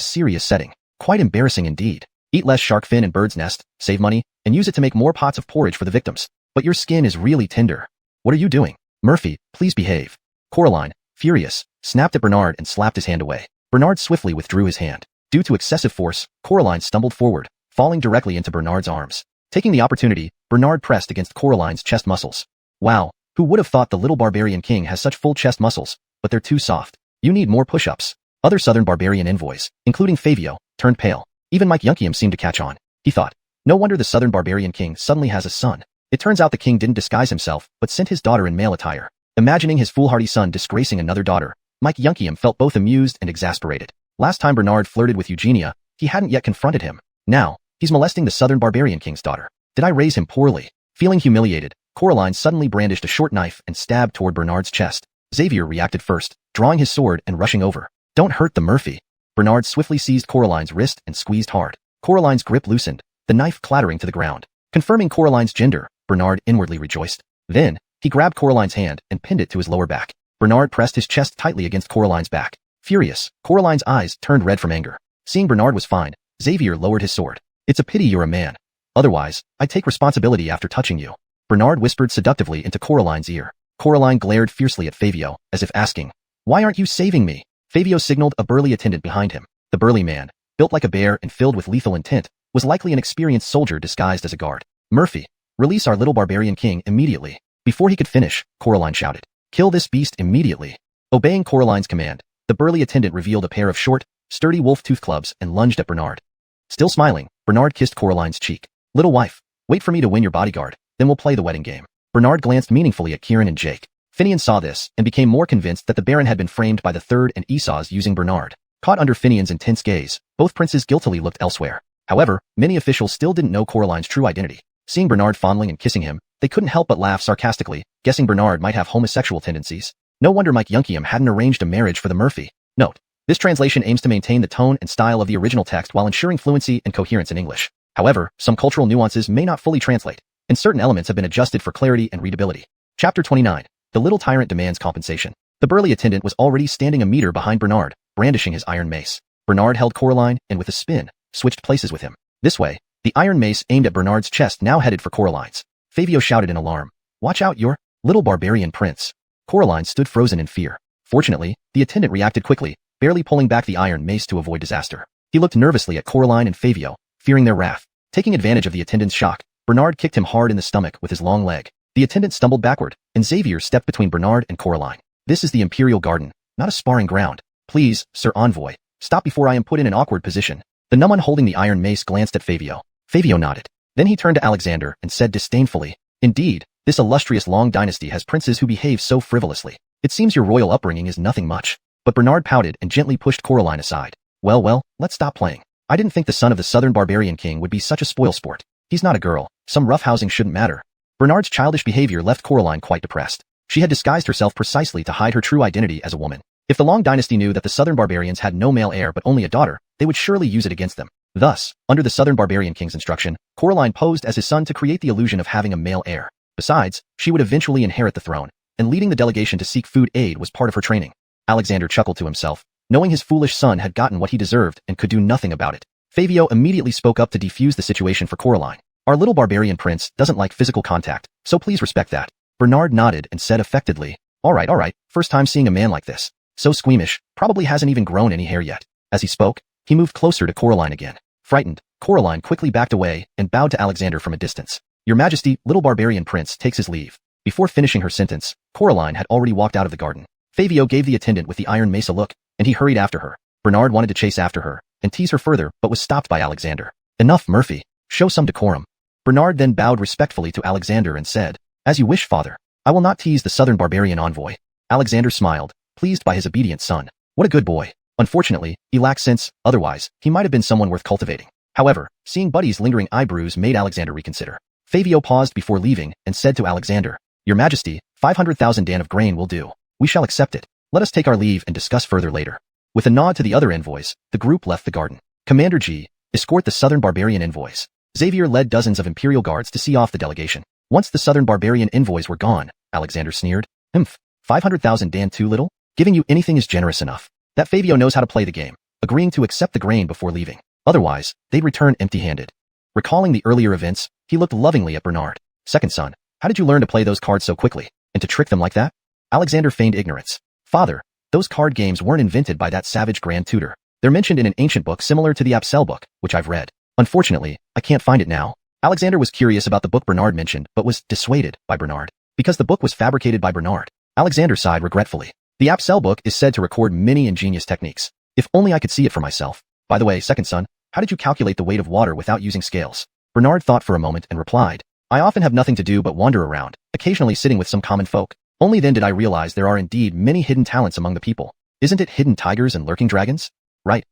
serious setting. Quite embarrassing indeed. Eat less shark fin and bird's nest, save money, and use it to make more pots of porridge for the victims. But your skin is really tender. What are you doing? Murphy, please behave. Coraline, furious, snapped at Bernard and slapped his hand away. Bernard swiftly withdrew his hand. Due to excessive force, Coraline stumbled forward, falling directly into Bernard's arms. Taking the opportunity, Bernard pressed against Coraline's chest muscles. Wow, who would have thought the little barbarian king has such full chest muscles, but they're too soft. You need more push-ups. Other southern barbarian envoys, including Fabio, turned pale. Even Mike Yunkium seemed to catch on. He thought, no wonder the southern barbarian king suddenly has a son. It turns out the king didn't disguise himself, but sent his daughter in male attire. Imagining his foolhardy son disgracing another daughter, Mike Yunkium felt both amused and exasperated. Last time Bernard flirted with Eugenia, he hadn't yet confronted him. Now, he's molesting the southern barbarian king's daughter. Did I raise him poorly? Feeling humiliated, Coraline suddenly brandished a short knife and stabbed toward Bernard's chest. Xavier reacted first, drawing his sword and rushing over. Don't hurt the Murphy. Bernard swiftly seized Coraline's wrist and squeezed hard. Coraline's grip loosened, the knife clattering to the ground. Confirming Coraline's gender, Bernard inwardly rejoiced. Then, he grabbed Coraline's hand and pinned it to his lower back. Bernard pressed his chest tightly against Coraline's back. Furious, Coraline's eyes turned red from anger. Seeing Bernard was fine, Xavier lowered his sword. It's a pity you're a man. Otherwise, I take responsibility after touching you. Bernard whispered seductively into Coraline's ear. Coraline glared fiercely at Fabio, as if asking, "Why aren't you saving me?" Fabio signaled a burly attendant behind him. The burly man, built like a bear and filled with lethal intent, was likely an experienced soldier disguised as a guard. "Murphy, release our little barbarian king immediately." Before he could finish, Coraline shouted, "Kill this beast immediately." Obeying Coraline's command, the burly attendant revealed a pair of short, sturdy wolf-tooth clubs and lunged at Bernard. Still smiling, Bernard kissed Coraline's cheek. "Little wife, wait for me to win your bodyguard, then we'll play the wedding game." Bernard glanced meaningfully at Kieran and Jake. Finian saw this and became more convinced that the Baron had been framed by the Third and Esau's using Bernard. Caught under Finian's intense gaze, both princes guiltily looked elsewhere. However, many officials still didn't know Coraline's true identity. Seeing Bernard fondling and kissing him, they couldn't help but laugh sarcastically, guessing Bernard might have homosexual tendencies. No wonder Mike Yunkiam hadn't arranged a marriage for the Murphy. Note: this translation aims to maintain the tone and style of the original text while ensuring fluency and coherence in English. However, some cultural nuances may not fully translate, and certain elements have been adjusted for clarity and readability. Chapter 29. The Little Tyrant Demands Compensation. The burly attendant was already standing a meter behind Bernard, brandishing his iron mace. Bernard held Coraline and with a spin, switched places with him. This way, the iron mace aimed at Bernard's chest now headed for Coraline's. Fabio shouted in alarm, "Watch out, your little barbarian prince." Coraline stood frozen in fear. Fortunately, the attendant reacted quickly, barely pulling back the iron mace to avoid disaster. He looked nervously at Coraline and Fabio, fearing their wrath. Taking advantage of the attendant's shock, Bernard kicked him hard in the stomach with his long leg. The attendant stumbled backward, and Xavier stepped between Bernard and Coraline. "This is the Imperial Garden, not a sparring ground. Please, Sir Envoy, stop before I am put in an awkward position." The numbun holding the iron mace glanced at Fabio. Fabio nodded. Then he turned to Alexander and said disdainfully, "Indeed, this illustrious long dynasty has princes who behave so frivolously. It seems your royal upbringing is nothing much." But Bernard pouted and gently pushed Coraline aside. Well, let's stop playing. I didn't think the son of the Southern Barbarian King would be such a spoilsport. He's not a girl. Some roughhousing shouldn't matter." Bernard's childish behavior left Coraline quite depressed. She had disguised herself precisely to hide her true identity as a woman. If the Long Dynasty knew that the Southern Barbarians had no male heir but only a daughter, they would surely use it against them. Thus, under the Southern Barbarian King's instruction, Coraline posed as his son to create the illusion of having a male heir. Besides, she would eventually inherit the throne, and leading the delegation to seek food aid was part of her training. Alexander chuckled to himself, knowing his foolish son had gotten what he deserved and could do nothing about it. Fabio immediately spoke up to defuse the situation for Coraline. "Our little barbarian prince doesn't like physical contact, so please respect that." Bernard nodded and said affectedly, All right, first time seeing a man like this. So squeamish, probably hasn't even grown any hair yet." As he spoke, he moved closer to Coraline again. Frightened, Coraline quickly backed away and bowed to Alexander from a distance. "Your Majesty, little barbarian prince takes his leave." Before finishing her sentence, Coraline had already walked out of the garden. Fabio gave the attendant with the iron mace a look, and he hurried after her. Bernard wanted to chase after her and tease her further but was stopped by Alexander. "Enough, Murphy. Show some decorum." Bernard then bowed respectfully to Alexander and said, "As you wish, father. I will not tease the Southern Barbarian envoy." Alexander smiled, pleased by his obedient son. What a good boy. Unfortunately, he lacks sense, otherwise, he might have been someone worth cultivating. However, seeing Buddy's lingering eyebrows made Alexander reconsider. Fabio paused before leaving and said to Alexander, "Your Majesty, 500,000 dan of grain will do. We shall accept it. Let us take our leave and discuss further later." With a nod to the other envoys, the group left the garden. Commander G, escort the Southern Barbarian envoys. Xavier led dozens of Imperial guards to see off the delegation. Once the Southern Barbarian envoys were gone, Alexander sneered, 500,000 dan too little? Giving you anything is generous enough." That Fabio knows how to play the game, agreeing to accept the grain before leaving. Otherwise, they'd return empty-handed. Recalling the earlier events, he looked lovingly at Bernard. "Second son, how did you learn to play those cards so quickly, and to trick them like that?" Alexander feigned ignorance. "Father, those card games weren't invented by that savage grand tutor. They're mentioned in an ancient book similar to the Apsel book, which I've read. Unfortunately, I can't find it now." Alexander was curious about the book Bernard mentioned but was dissuaded by Bernard. Because the book was fabricated by Bernard, Alexander sighed regretfully. The Apsel book is said to record many ingenious techniques. If only I could see it for myself. By the way, second son, how did you calculate the weight of water without using scales? Bernard thought for a moment and replied, "I often have nothing to do but wander around, occasionally sitting with some common folk. Only then did I realize there are indeed many hidden talents among the people. Isn't it hidden tigers and lurking dragons?" Right,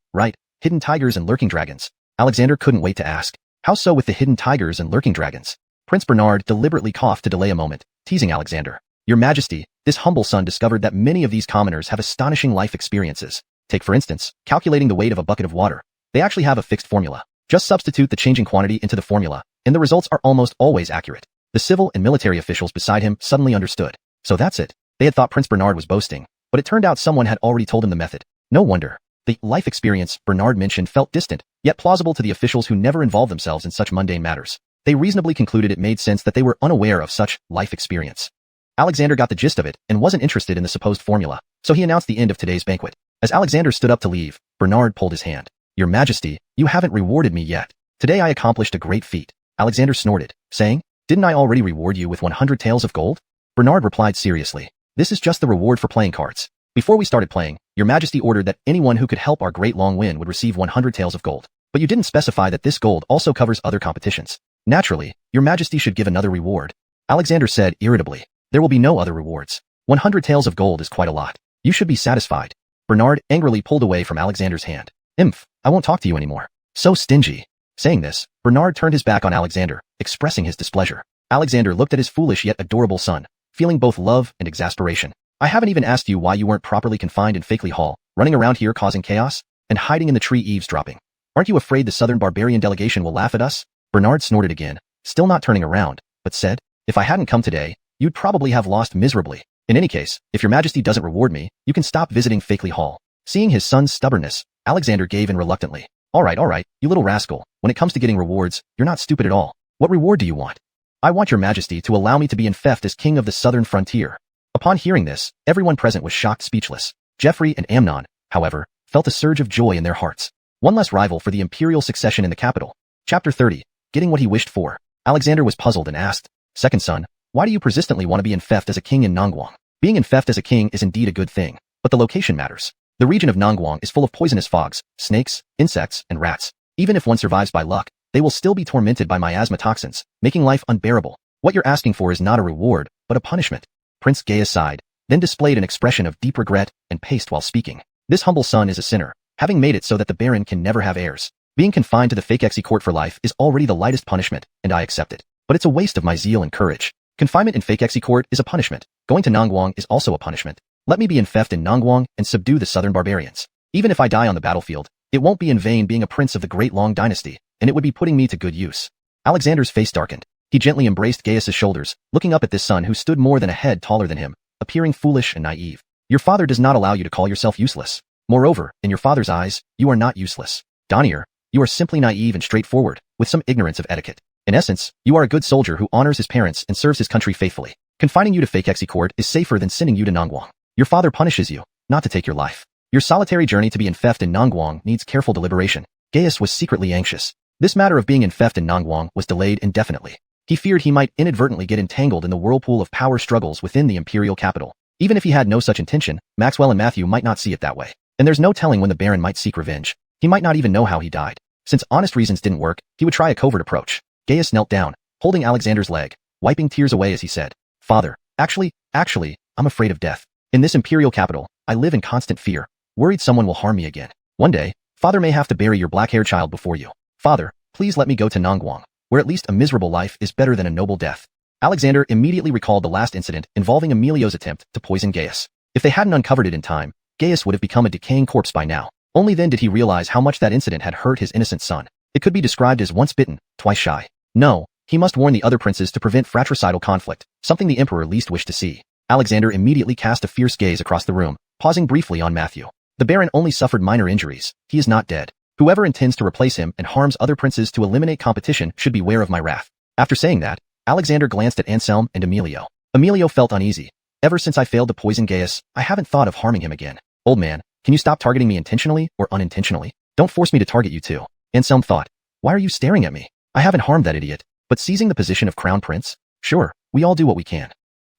hidden tigers and lurking dragons. Alexander couldn't wait to ask, how so with the hidden tigers and lurking dragons? Prince Bernard deliberately coughed to delay a moment, teasing Alexander. "Your Majesty, this humble son discovered that many of these commoners have astonishing life experiences. Take for instance, calculating the weight of a bucket of water. They actually have a fixed formula. Just substitute the changing quantity into the formula, and the results are almost always accurate. The civil and military officials beside him suddenly understood. So that's it. They had thought Prince Bernard was boasting, but it turned out someone had already told him the method. No wonder. The life experience Bernard mentioned felt distant, yet plausible to the officials who never involved themselves in such mundane matters. They reasonably concluded it made sense that they were unaware of such life experience. Alexander got the gist of it and wasn't interested in the supposed formula, so he announced the end of today's banquet. As Alexander stood up to leave, Bernard pulled his hand. Your Majesty, you haven't rewarded me yet. Today I accomplished a great feat. Alexander snorted, saying, didn't I already reward you with 100 taels of gold? Bernard replied seriously. This is just the reward for playing cards. Before we started playing, Your Majesty ordered that anyone who could help our great long win would receive 100 taels of gold. But you didn't specify that this gold also covers other competitions. Naturally, Your Majesty should give another reward. Alexander said irritably. There will be no other rewards. 100 taels of gold is quite a lot. You should be satisfied. Bernard angrily pulled away from Alexander's hand. I won't talk to you anymore. So stingy. Saying this, Bernard turned his back on Alexander, expressing his displeasure. Alexander looked at his foolish yet adorable son, feeling both love and exasperation. I haven't even asked you why you weren't properly confined in Fakely Hall, running around here causing chaos, and hiding in the tree eavesdropping. Aren't you afraid the Southern Barbarian delegation will laugh at us? Bernard snorted again, still not turning around, but said, if I hadn't come today, you'd probably have lost miserably. In any case, if Your Majesty doesn't reward me, you can stop visiting Fakely Hall. Seeing his son's stubbornness, Alexander gave in reluctantly. All right, you little rascal. When it comes to getting rewards, you're not stupid at all. What reward do you want? I want Your Majesty to allow me to be infeft as king of the southern frontier. Upon hearing this, everyone present was shocked speechless. Geoffrey and Amnon, however, felt a surge of joy in their hearts. One less rival for the imperial succession in the capital. Chapter 30. Getting what he wished for. Alexander was puzzled and asked, Second son, why do you persistently want to be infeft as a king in Nongguang? Being infeft as a king is indeed a good thing, but the location matters. The region of Nongguang is full of poisonous fogs, snakes, insects, and rats. Even if one survives by luck, they will still be tormented by miasma toxins, making life unbearable. What you're asking for is not a reward, but a punishment. Prince Gaius sighed, then displayed an expression of deep regret and paced while speaking. This humble son is a sinner, having made it so that the Baron can never have heirs. Being confined to the Fakexy court for life is already the lightest punishment, and I accept it. But it's a waste of my zeal and courage. Confinement in Fakexy court is a punishment. Going to Nongguang is also a punishment. Let me be infeft in Nongguang and subdue the southern barbarians. Even if I die on the battlefield, it won't be in vain being a prince of the great Long dynasty, and it would be putting me to good use. Alexander's face darkened. He gently embraced Gaius's shoulders, looking up at this son who stood more than a head taller than him, appearing foolish and naive. Your father does not allow you to call yourself useless. Moreover, in your father's eyes, you are not useless. Donghua, you are simply naive and straightforward, with some ignorance of etiquette. In essence, you are a good soldier who honors his parents and serves his country faithfully. Confining you to Fakexy court is safer than sending you to Nongguang. Your father punishes you, not to take your life. Your solitary journey to be infeft in Nongguang needs careful deliberation. Gaius was secretly anxious. This matter of being infeft in Nongguang was delayed indefinitely. He feared he might inadvertently get entangled in the whirlpool of power struggles within the imperial capital. Even if he had no such intention, Maxwell and Matthew might not see it that way. And there's no telling when the Baron might seek revenge. He might not even know how he died. Since honest reasons didn't work, he would try a covert approach. Gaius knelt down, holding Alexander's leg, wiping tears away as he said, Father, actually, I'm afraid of death. In this imperial capital, I live in constant fear, worried someone will harm me again. One day, Father may have to bury your black-haired child before you. Father, please let me go to Nongguang, where at least a miserable life is better than a noble death. Alexander immediately recalled the last incident involving Emilio's attempt to poison Gaius. If they hadn't uncovered it in time, Gaius would have become a decaying corpse by now. Only then did he realize how much that incident had hurt his innocent son. It could be described as once bitten, twice shy. No, he must warn the other princes to prevent fratricidal conflict, something the emperor least wished to see. Alexander immediately cast a fierce gaze across the room, pausing briefly on Matthew. The Baron only suffered minor injuries. He is not dead. Whoever intends to replace him and harms other princes to eliminate competition should beware of my wrath. After saying that, Alexander glanced at Anselm and Emilio. Emilio felt uneasy. Ever since I failed to poison Gaius, I haven't thought of harming him again. Old man, can you stop targeting me intentionally or unintentionally? Don't force me to target you too. Anselm thought. Why are you staring at me? I haven't harmed that idiot. But seizing the position of crown prince? Sure, we all do what we can.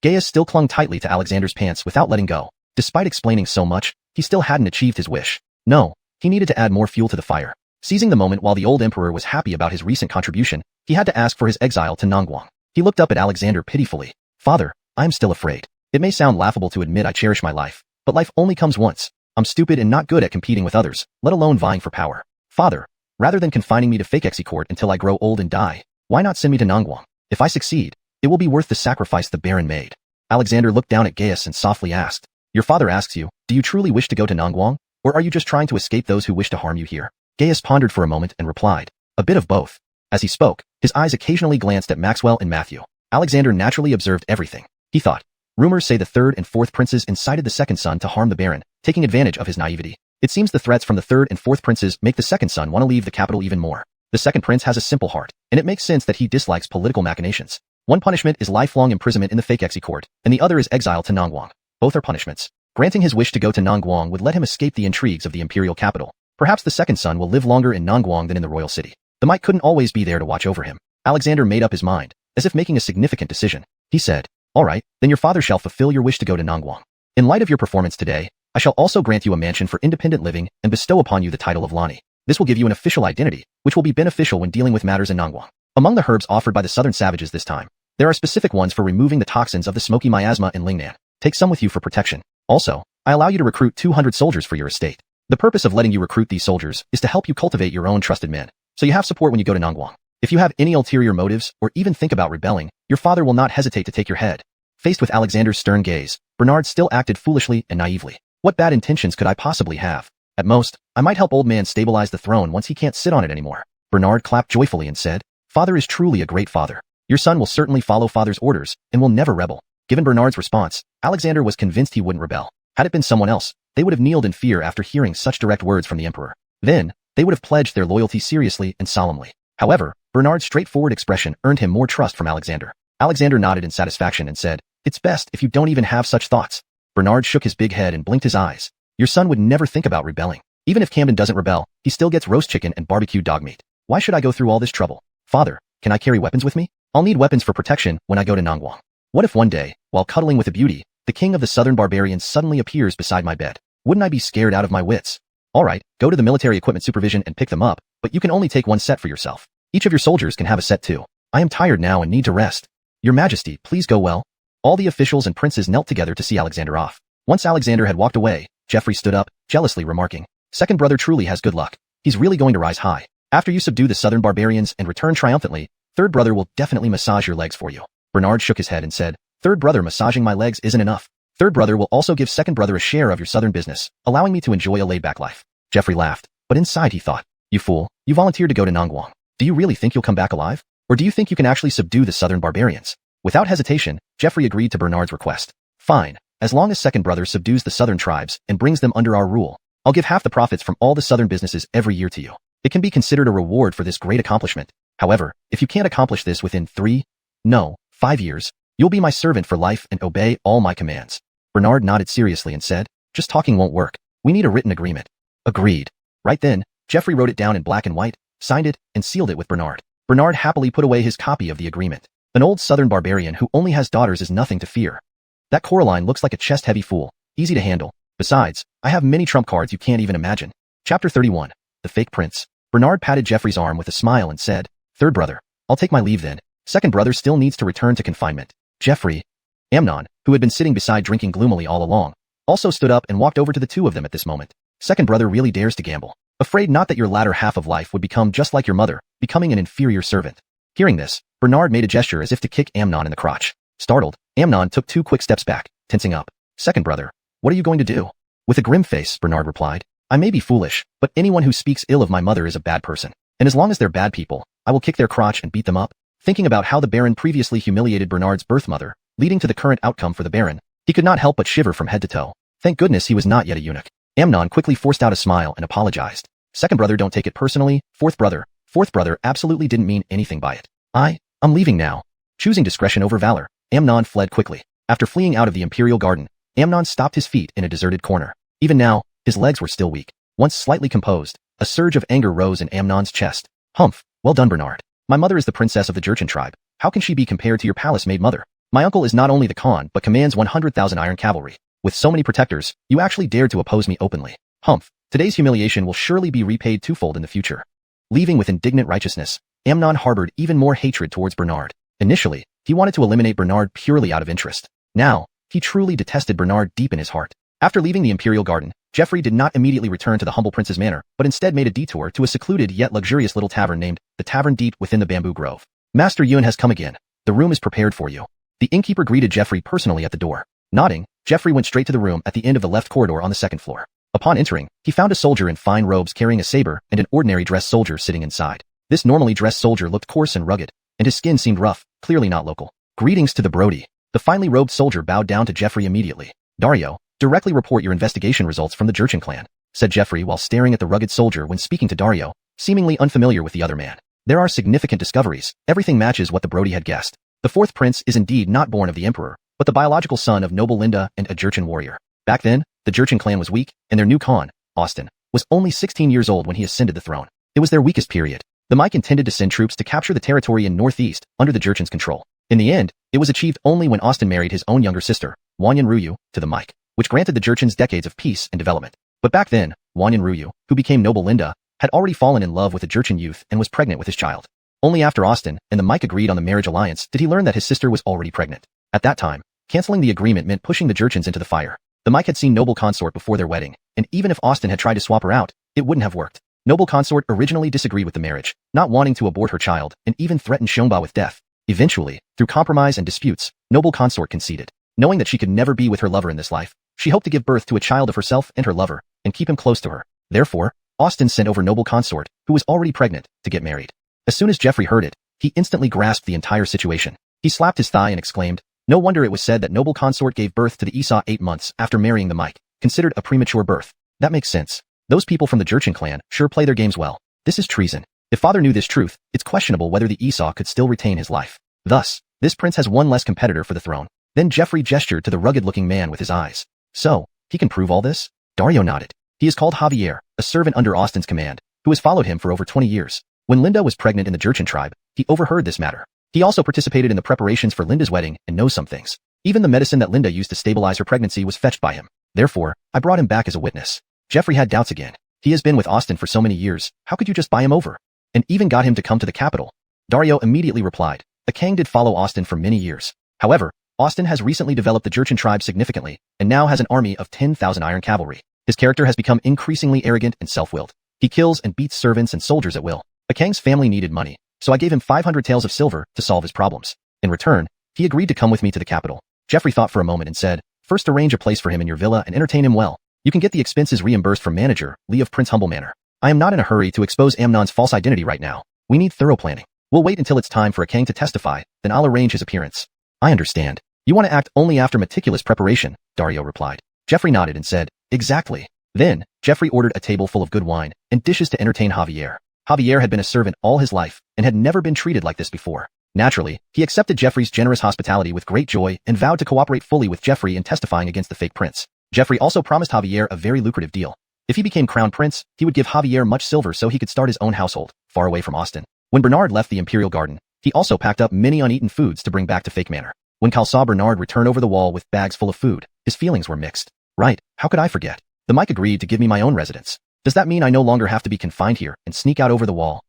Gaius still clung tightly to Alexander's pants without letting go. Despite explaining so much, he still hadn't achieved his wish. No, he needed to add more fuel to the fire. Seizing the moment while the old emperor was happy about his recent contribution, he had to ask for his exile to Nongguang. He looked up at Alexander pitifully. Father, I'm still afraid. It may sound laughable to admit I cherish my life, but life only comes once. I'm stupid and not good at competing with others, let alone vying for power. Father, rather than confining me to Fakexy court until I grow old and die, why not send me to Nongguang? If I succeed, it will be worth the sacrifice the Baron made. Alexander looked down at Gaius and softly asked, Your father asks you, do you truly wish to go to Nongguang, or are you just trying to escape those who wish to harm you here? Gaius pondered for a moment and replied, a bit of both. As he spoke, his eyes occasionally glanced at Maxwell and Matthew. Alexander naturally observed everything. He thought, rumors say the third and fourth princes incited the second son to harm the Baron, taking advantage of his naivety. It seems the threats from the third and fourth princes make the second son want to leave the capital even more. The second prince has a simple heart, and it makes sense that he dislikes political machinations. One punishment is lifelong imprisonment in the fake exi court, and the other is exile to Nongguang. Both are punishments. Granting his wish to go to Nongguang would let him escape the intrigues of the imperial capital. Perhaps the second son will live longer in Nongguang than in the royal city. The might couldn't always be there to watch over him. Alexander made up his mind, as if making a significant decision. He said, all right, then your father shall fulfill your wish to go to Nongguang. In light of your performance today, I shall also grant you a mansion for independent living and bestow upon you the title of Lani. This will give you an official identity, which will be beneficial when dealing with matters in Nongguang. Among the herbs offered by the southern savages this time, there are specific ones for removing the toxins of the smoky miasma in Lingnan. Take some with you for protection. Also, I allow you to recruit 200 soldiers for your estate. The purpose of letting you recruit these soldiers is to help you cultivate your own trusted men, so you have support when you go to Nongguang. If you have any ulterior motives or even think about rebelling, your father will not hesitate to take your head. Faced with Alexander's stern gaze, Bernard still acted foolishly and naively. What bad intentions could I possibly have? At most, I might help old man stabilize the throne once he can't sit on it anymore. Bernard clapped joyfully and said, Father is truly a great father. Your son will certainly follow father's orders and will never rebel. Given Bernard's response, Alexander was convinced he wouldn't rebel. Had it been someone else, they would have kneeled in fear after hearing such direct words from the emperor. Then, they would have pledged their loyalty seriously and solemnly. However, Bernard's straightforward expression earned him more trust from Alexander. Alexander nodded in satisfaction and said, it's best if you don't even have such thoughts. Bernard shook his big head and blinked his eyes. Your son would never think about rebelling. Even if Camden doesn't rebel, he still gets roast chicken and barbecued dog meat. Why should I go through all this trouble? Father, can I carry weapons with me? I'll need weapons for protection when I go to Nongguang. What if one day, while cuddling with a beauty, the king of the southern barbarians suddenly appears beside my bed? Wouldn't I be scared out of my wits? All right, go to the military equipment supervision and pick them up, but you can only take one set for yourself. Each of your soldiers can have a set too. I am tired now and need to rest. Your Majesty, please go well. All the officials and princes knelt together to see Alexander off. Once Alexander had walked away, Geoffrey stood up, jealously remarking, second brother truly has good luck. He's really going to rise high. After you subdue the southern barbarians and return triumphantly, third brother will definitely massage your legs for you. Bernard shook his head and said, third brother massaging my legs isn't enough. Third brother will also give second brother a share of your southern business, allowing me to enjoy a laid-back life. Geoffrey laughed, but inside he thought, you fool, you volunteered to go to Nongguang. Do you really think you'll come back alive? Or do you think you can actually subdue the southern barbarians? Without hesitation, Geoffrey agreed to Bernard's request. Fine, as long as second brother subdues the southern tribes and brings them under our rule, I'll give half the profits from all the southern businesses every year to you. It can be considered a reward for this great accomplishment. However, if you can't accomplish this within 5 years, you'll be my servant for life and obey all my commands. Bernard nodded seriously and said, just talking won't work. We need a written agreement. Agreed. Right then, Geoffrey wrote it down in black and white, signed it, and sealed it with Bernard. Bernard happily put away his copy of the agreement. An old southern barbarian who only has daughters is nothing to fear. That Coraline looks like a chest-heavy fool, easy to handle. Besides, I have many trump cards you can't even imagine. Chapter 31. The Fake Prince. Bernard patted Geoffrey's arm with a smile and said, third brother, I'll take my leave then. Second brother still needs to return to confinement. Geoffrey. Amnon, who had been sitting beside drinking gloomily all along, also stood up and walked over to the two of them at this moment. Second brother really dares to gamble. Afraid not that your latter half of life would become just like your mother, becoming an inferior servant. Hearing this, Bernard made a gesture as if to kick Amnon in the crotch. Startled, Amnon took 2 quick steps back, tensing up. Second brother, what are you going to do? With a grim face, Bernard replied, I may be foolish, but anyone who speaks ill of my mother is a bad person. And as long as they're bad people, I will kick their crotch and beat them up. Thinking about how the Baron previously humiliated Bernard's birth mother, leading to the current outcome for the Baron, he could not help but shiver from head to toe. Thank goodness he was not yet a eunuch. Amnon quickly forced out a smile and apologized. Second brother, don't take it personally. Fourth brother absolutely didn't mean anything by it. I'm leaving now. Choosing discretion over valor, Amnon fled quickly. After fleeing out of the imperial garden, Amnon stopped his feet in a deserted corner. Even now, his legs were still weak. Once slightly composed, a surge of anger rose in Amnon's chest. Humph, well done, Bernard. My mother is the princess of the Jurchen tribe. How can she be compared to your palace-made mother? My uncle is not only the Khan but commands 100,000 iron cavalry. With so many protectors, you actually dared to oppose me openly. Humph, today's humiliation will surely be repaid twofold in the future. Leaving with indignant righteousness, Amnon harbored even more hatred towards Bernard. Initially, he wanted to eliminate Bernard purely out of interest. Now, he truly detested Bernard deep in his heart. After leaving the imperial garden, Geoffrey did not immediately return to the humble prince's manor, but instead made a detour to a secluded yet luxurious little tavern named the Tavern deep within the bamboo grove. Master Yun has come again. The room is prepared for you. The innkeeper greeted Geoffrey personally at the door. Nodding, Geoffrey went straight to the room at the end of the left corridor on the second floor. Upon entering, he found a soldier in fine robes carrying a saber and an ordinary dressed soldier sitting inside. This normally dressed soldier looked coarse and rugged, and his skin seemed rough, clearly not local. Greetings to the Brody. The finely robed soldier bowed down to Jeffrey immediately. Dario, directly report your investigation results from the Jurchen clan, said Jeffrey while staring at the rugged soldier when speaking to Dario, seemingly unfamiliar with the other man. There are significant discoveries. Everything matches what the Brody had guessed. The fourth prince is indeed not born of the emperor, but the biological son of noble Linda and a Jurchen warrior. Back then, the Jurchen clan was weak, and their new Khan, Austin, was only 16 years old when he ascended the throne. It was their weakest period. The Mike intended to send troops to capture the territory in northeast, under the Jurchen's control. In the end, it was achieved only when Austin married his own younger sister, Wanyan Ryu, to the Mike, which granted the Jurchens decades of peace and development. But back then, Wanyan Ryu, who became noble Linda, had already fallen in love with a Jurchen youth and was pregnant with his child. Only after Austin and the Mike agreed on the marriage alliance did he learn that his sister was already pregnant. At that time, canceling the agreement meant pushing the Jurchens into the fire. The Mike had seen noble consort before their wedding, and even if Austin had tried to swap her out, it wouldn't have worked. Noble consort originally disagreed with the marriage, not wanting to abort her child, and even threatened Shonba with death. Eventually, through compromise and disputes, noble consort conceded. Knowing that she could never be with her lover in this life, she hoped to give birth to a child of herself and her lover, and keep him close to her. Therefore, Austin sent over noble consort, who was already pregnant, to get married. As soon as Jeffrey heard it, he instantly grasped the entire situation. He slapped his thigh and exclaimed, "No wonder it was said that noble consort gave birth to the Esau 8 months after marrying the Mike, considered a premature birth. That makes sense. Those people from the Jurchen clan sure play their games well. This is treason. If father knew this truth, it's questionable whether the Esau could still retain his life. Thus, this prince has one less competitor for the throne." Then Jeffrey gestured to the rugged-looking man with his eyes. "So, he can prove all this?" Dario nodded. "He is called Javier, a servant under Austin's command, who has followed him for over 20 years. When Linda was pregnant in the Jurchen tribe, he overheard this matter. He also participated in the preparations for Linda's wedding and knows some things. Even the medicine that Linda used to stabilize her pregnancy was fetched by him. Therefore, I brought him back as a witness." Jeffrey had doubts again. He has been with Austin for so many years, how could you just buy him over? And even got him to come to the capital? Dario immediately replied, "The Kang did follow Austin for many years. However, Austin has recently developed the Jurchen tribe significantly, and now has an army of 10,000 iron cavalry. His character has become increasingly arrogant and self-willed. He kills and beats servants and soldiers at will. The Kang's family needed money, so I gave him 500 taels of silver to solve his problems. In return, he agreed to come with me to the capital." Jeffrey thought for a moment and said, "First arrange a place for him in your villa and entertain him well. You can get the expenses reimbursed from manager, Lee of Prince Humble Manor. I am not in a hurry to expose Amnon's false identity right now. We need thorough planning. We'll wait until it's time for a Kang to testify, then I'll arrange his appearance." "I understand. You want to act only after meticulous preparation," Dario replied. Jeffrey nodded and said, "Exactly." Then, Jeffrey ordered a table full of good wine and dishes to entertain Javier. Javier had been a servant all his life and had never been treated like this before. Naturally, he accepted Jeffrey's generous hospitality with great joy and vowed to cooperate fully with Jeffrey in testifying against the fake prince. Jeffrey also promised Javier a very lucrative deal. If he became crown prince, he would give Javier much silver so he could start his own household, far away from Austin. When Bernard left the Imperial Garden, he also packed up many uneaten foods to bring back to Fake Manor. When Cal saw Bernard return over the wall with bags full of food, his feelings were mixed. "Right, how could I forget? The Mike agreed to give me my own residence. Does that mean I no longer have to be confined here and sneak out over the wall?"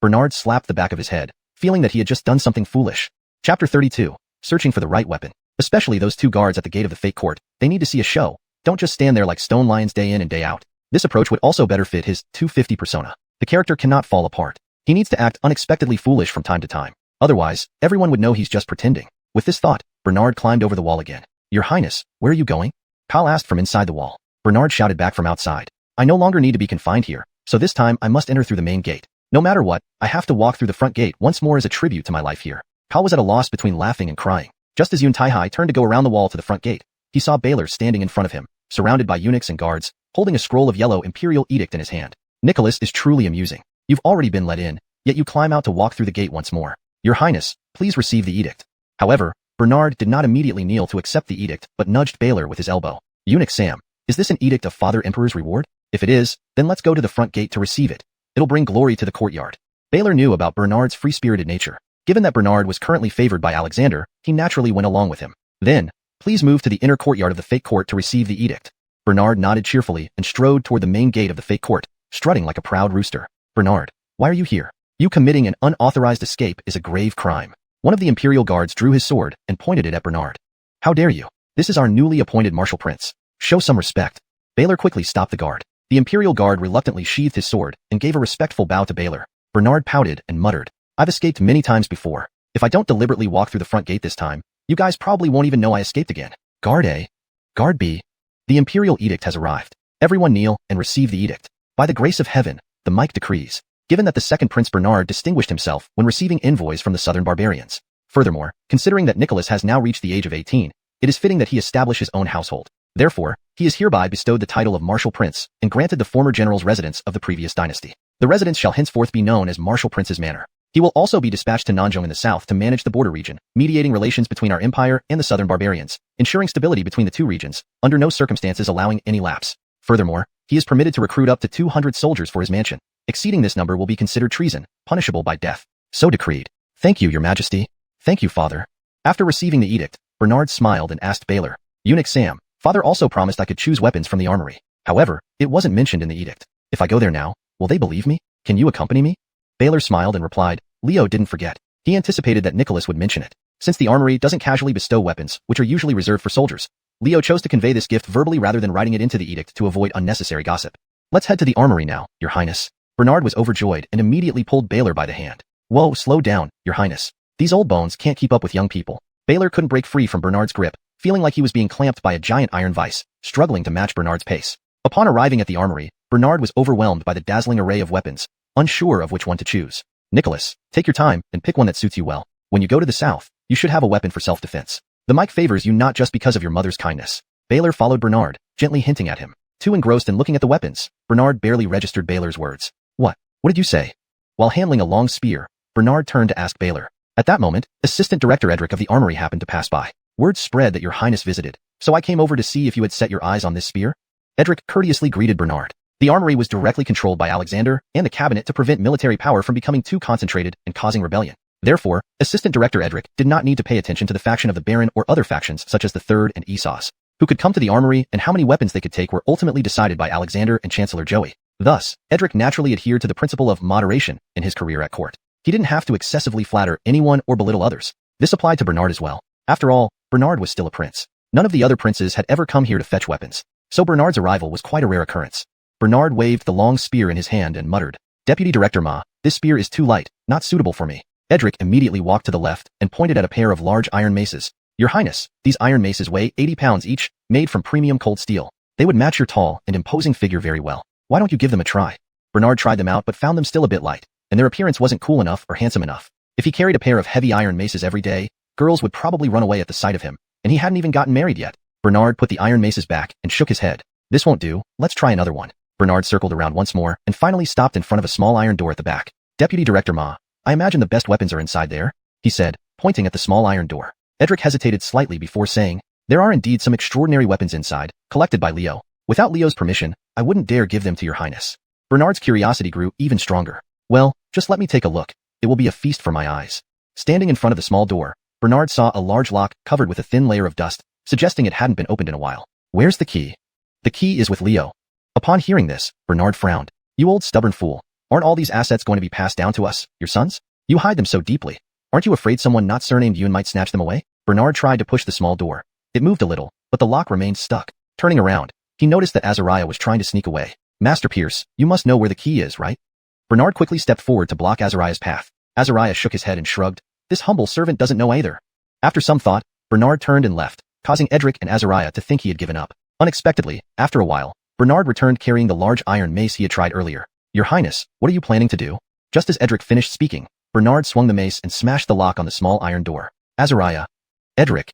Bernard slapped the back of his head, feeling that he had just done something foolish. Chapter 32. Searching for the right weapon. Especially those two guards at the gate of the fake court, they need to see a show. Don't just stand there like stone lions day in and day out. This approach would also better fit his 250 persona. The character cannot fall apart. He needs to act unexpectedly foolish from time to time. Otherwise, everyone would know he's just pretending. With this thought, Bernard climbed over the wall again. "Your Highness, where are you going?" Cal asked from inside the wall. Bernard shouted back from outside. "I no longer need to be confined here, so this time I must enter through the main gate. No matter what, I have to walk through the front gate once more as a tribute to my life here." Cal was at a loss between laughing and crying. Just as Yun Taihai turned to go around the wall to the front gate, he saw Baylor standing in front of him, surrounded by eunuchs and guards, holding a scroll of yellow imperial edict in his hand. "Nicholas is truly amusing. You've already been let in, yet you climb out to walk through the gate once more. Your Highness, please receive the edict." However, Bernard did not immediately kneel to accept the edict but nudged Baylor with his elbow. "Eunuch Sam, is this an edict of Father Emperor's reward? If it is, then let's go to the front gate to receive it. It'll bring glory to the courtyard." Baylor knew about Bernard's free-spirited nature. Given that Bernard was currently favored by Alexander, he naturally went along with him. "Then, please move to the inner courtyard of the fake court to receive the edict." Bernard nodded cheerfully and strode toward the main gate of the fake court, strutting like a proud rooster. "Bernard, why are you here? You committing an unauthorized escape is a grave crime." One of the Imperial guards drew his sword and pointed it at Bernard. "How dare you? This is our newly appointed martial prince. Show some respect." Baylor quickly stopped the guard. The Imperial guard reluctantly sheathed his sword and gave a respectful bow to Baylor. Bernard pouted and muttered, "I've escaped many times before. If I don't deliberately walk through the front gate this time, you guys probably won't even know I escaped again." "Guard A. Guard B. The Imperial edict has arrived. Everyone kneel and receive the edict. By the grace of heaven, the Mike decrees. Given that the second Prince Bernard distinguished himself when receiving envoys from the southern barbarians. Furthermore, considering that Nicholas has now reached the age of 18, it is fitting that he establish his own household. Therefore, he is hereby bestowed the title of Martial Prince and granted the former general's residence of the previous dynasty. The residence shall henceforth be known as Martial Prince's Manor. He will also be dispatched to Nanjong in the south to manage the border region, mediating relations between our empire and the southern barbarians, ensuring stability between the two regions, under no circumstances allowing any lapse. Furthermore, he is permitted to recruit up to 200 soldiers for his mansion. Exceeding this number will be considered treason, punishable by death. So decreed. Thank you, your majesty. Thank you, father. After receiving the edict, Bernard smiled and asked Baylor, Eunuch Sam, father also promised I could choose weapons from the armory. However, it wasn't mentioned in the edict. If I go there now, will they believe me? Can you accompany me? Baylor smiled and replied, Leo didn't forget. He anticipated that Nicholas would mention it. Since the armory doesn't casually bestow weapons, which are usually reserved for soldiers, Leo chose to convey this gift verbally rather than writing it into the edict to avoid unnecessary gossip. Let's head to the armory now, your highness. Bernard was overjoyed and immediately pulled Baylor by the hand. Whoa, slow down, your highness. These old bones can't keep up with young people. Baylor couldn't break free from Bernard's grip, feeling like he was being clamped by a giant iron vice, struggling to match Bernard's pace. Upon arriving at the armory, Bernard was overwhelmed by the dazzling array of weapons, unsure of which one to choose. Nicholas, take your time and pick one that suits you well. When you go to the south, you should have a weapon for self-defense. The mic favors you not just because of your mother's kindness. Baylor followed Bernard, gently hinting at him. Too engrossed in looking at the weapons, Bernard barely registered Baylor's words. What did you say? While handling a long spear, Bernard turned to ask Baylor. At that moment, Assistant Director Edric of the armory happened to pass by. Word spread that your highness visited, so I came over to see if you had set your eyes on this spear. Edric courteously greeted Bernard. The armory was directly controlled by Alexander and the cabinet to prevent military power from becoming too concentrated and causing rebellion. Therefore, Assistant Director Edric did not need to pay attention to the faction of the Baron or other factions such as the Third and Esau's. Who could come to the armory and how many weapons they could take were ultimately decided by Alexander and Chancellor Joey. Thus, Edric naturally adhered to the principle of moderation in his career at court. He didn't have to excessively flatter anyone or belittle others. This applied to Bernard as well. After all, Bernard was still a prince. None of the other princes had ever come here to fetch weapons, so Bernard's arrival was quite a rare occurrence. Bernard waved the long spear in his hand and muttered, Deputy Director Ma, this spear is too light, not suitable for me. Edric immediately walked to the left and pointed at a pair of large iron maces. Your highness, these iron maces weigh 80 pounds each, made from premium cold steel. They would match your tall and imposing figure very well. Why don't you give them a try? Bernard tried them out but found them still a bit light, and their appearance wasn't cool enough or handsome enough. If he carried a pair of heavy iron maces every day, girls would probably run away at the sight of him, and he hadn't even gotten married yet. Bernard put the iron maces back and shook his head. This won't do, let's try another one. Bernard circled around once more and finally stopped in front of a small iron door at the back. Deputy Director Ma, I imagine the best weapons are inside there, he said, pointing at the small iron door. Edric hesitated slightly before saying, there are indeed some extraordinary weapons inside, collected by Leo. Without Leo's permission, I wouldn't dare give them to your highness. Bernard's curiosity grew even stronger. Well, just let me take a look. It will be a feast for my eyes. Standing in front of the small door, Bernard saw a large lock covered with a thin layer of dust, suggesting it hadn't been opened in a while. Where's the key? The key is with Leo. Upon hearing this, Bernard frowned. You old stubborn fool. Aren't all these assets going to be passed down to us, your sons? You hide them so deeply. Aren't you afraid someone not surnamed Yun might snatch them away? Bernard tried to push the small door. It moved a little, but the lock remained stuck. Turning around, he noticed that Azariah was trying to sneak away. Master Pierce, you must know where the key is, right? Bernard quickly stepped forward to block Azariah's path. Azariah shook his head and shrugged. This humble servant doesn't know either. After some thought, Bernard turned and left, causing Edric and Azariah to think he had given up. Unexpectedly, after a while, Bernard returned carrying the large iron mace he had tried earlier. Your highness, what are you planning to do? Just as Edric finished speaking, Bernard swung the mace and smashed the lock on the small iron door. Azariah. Edric.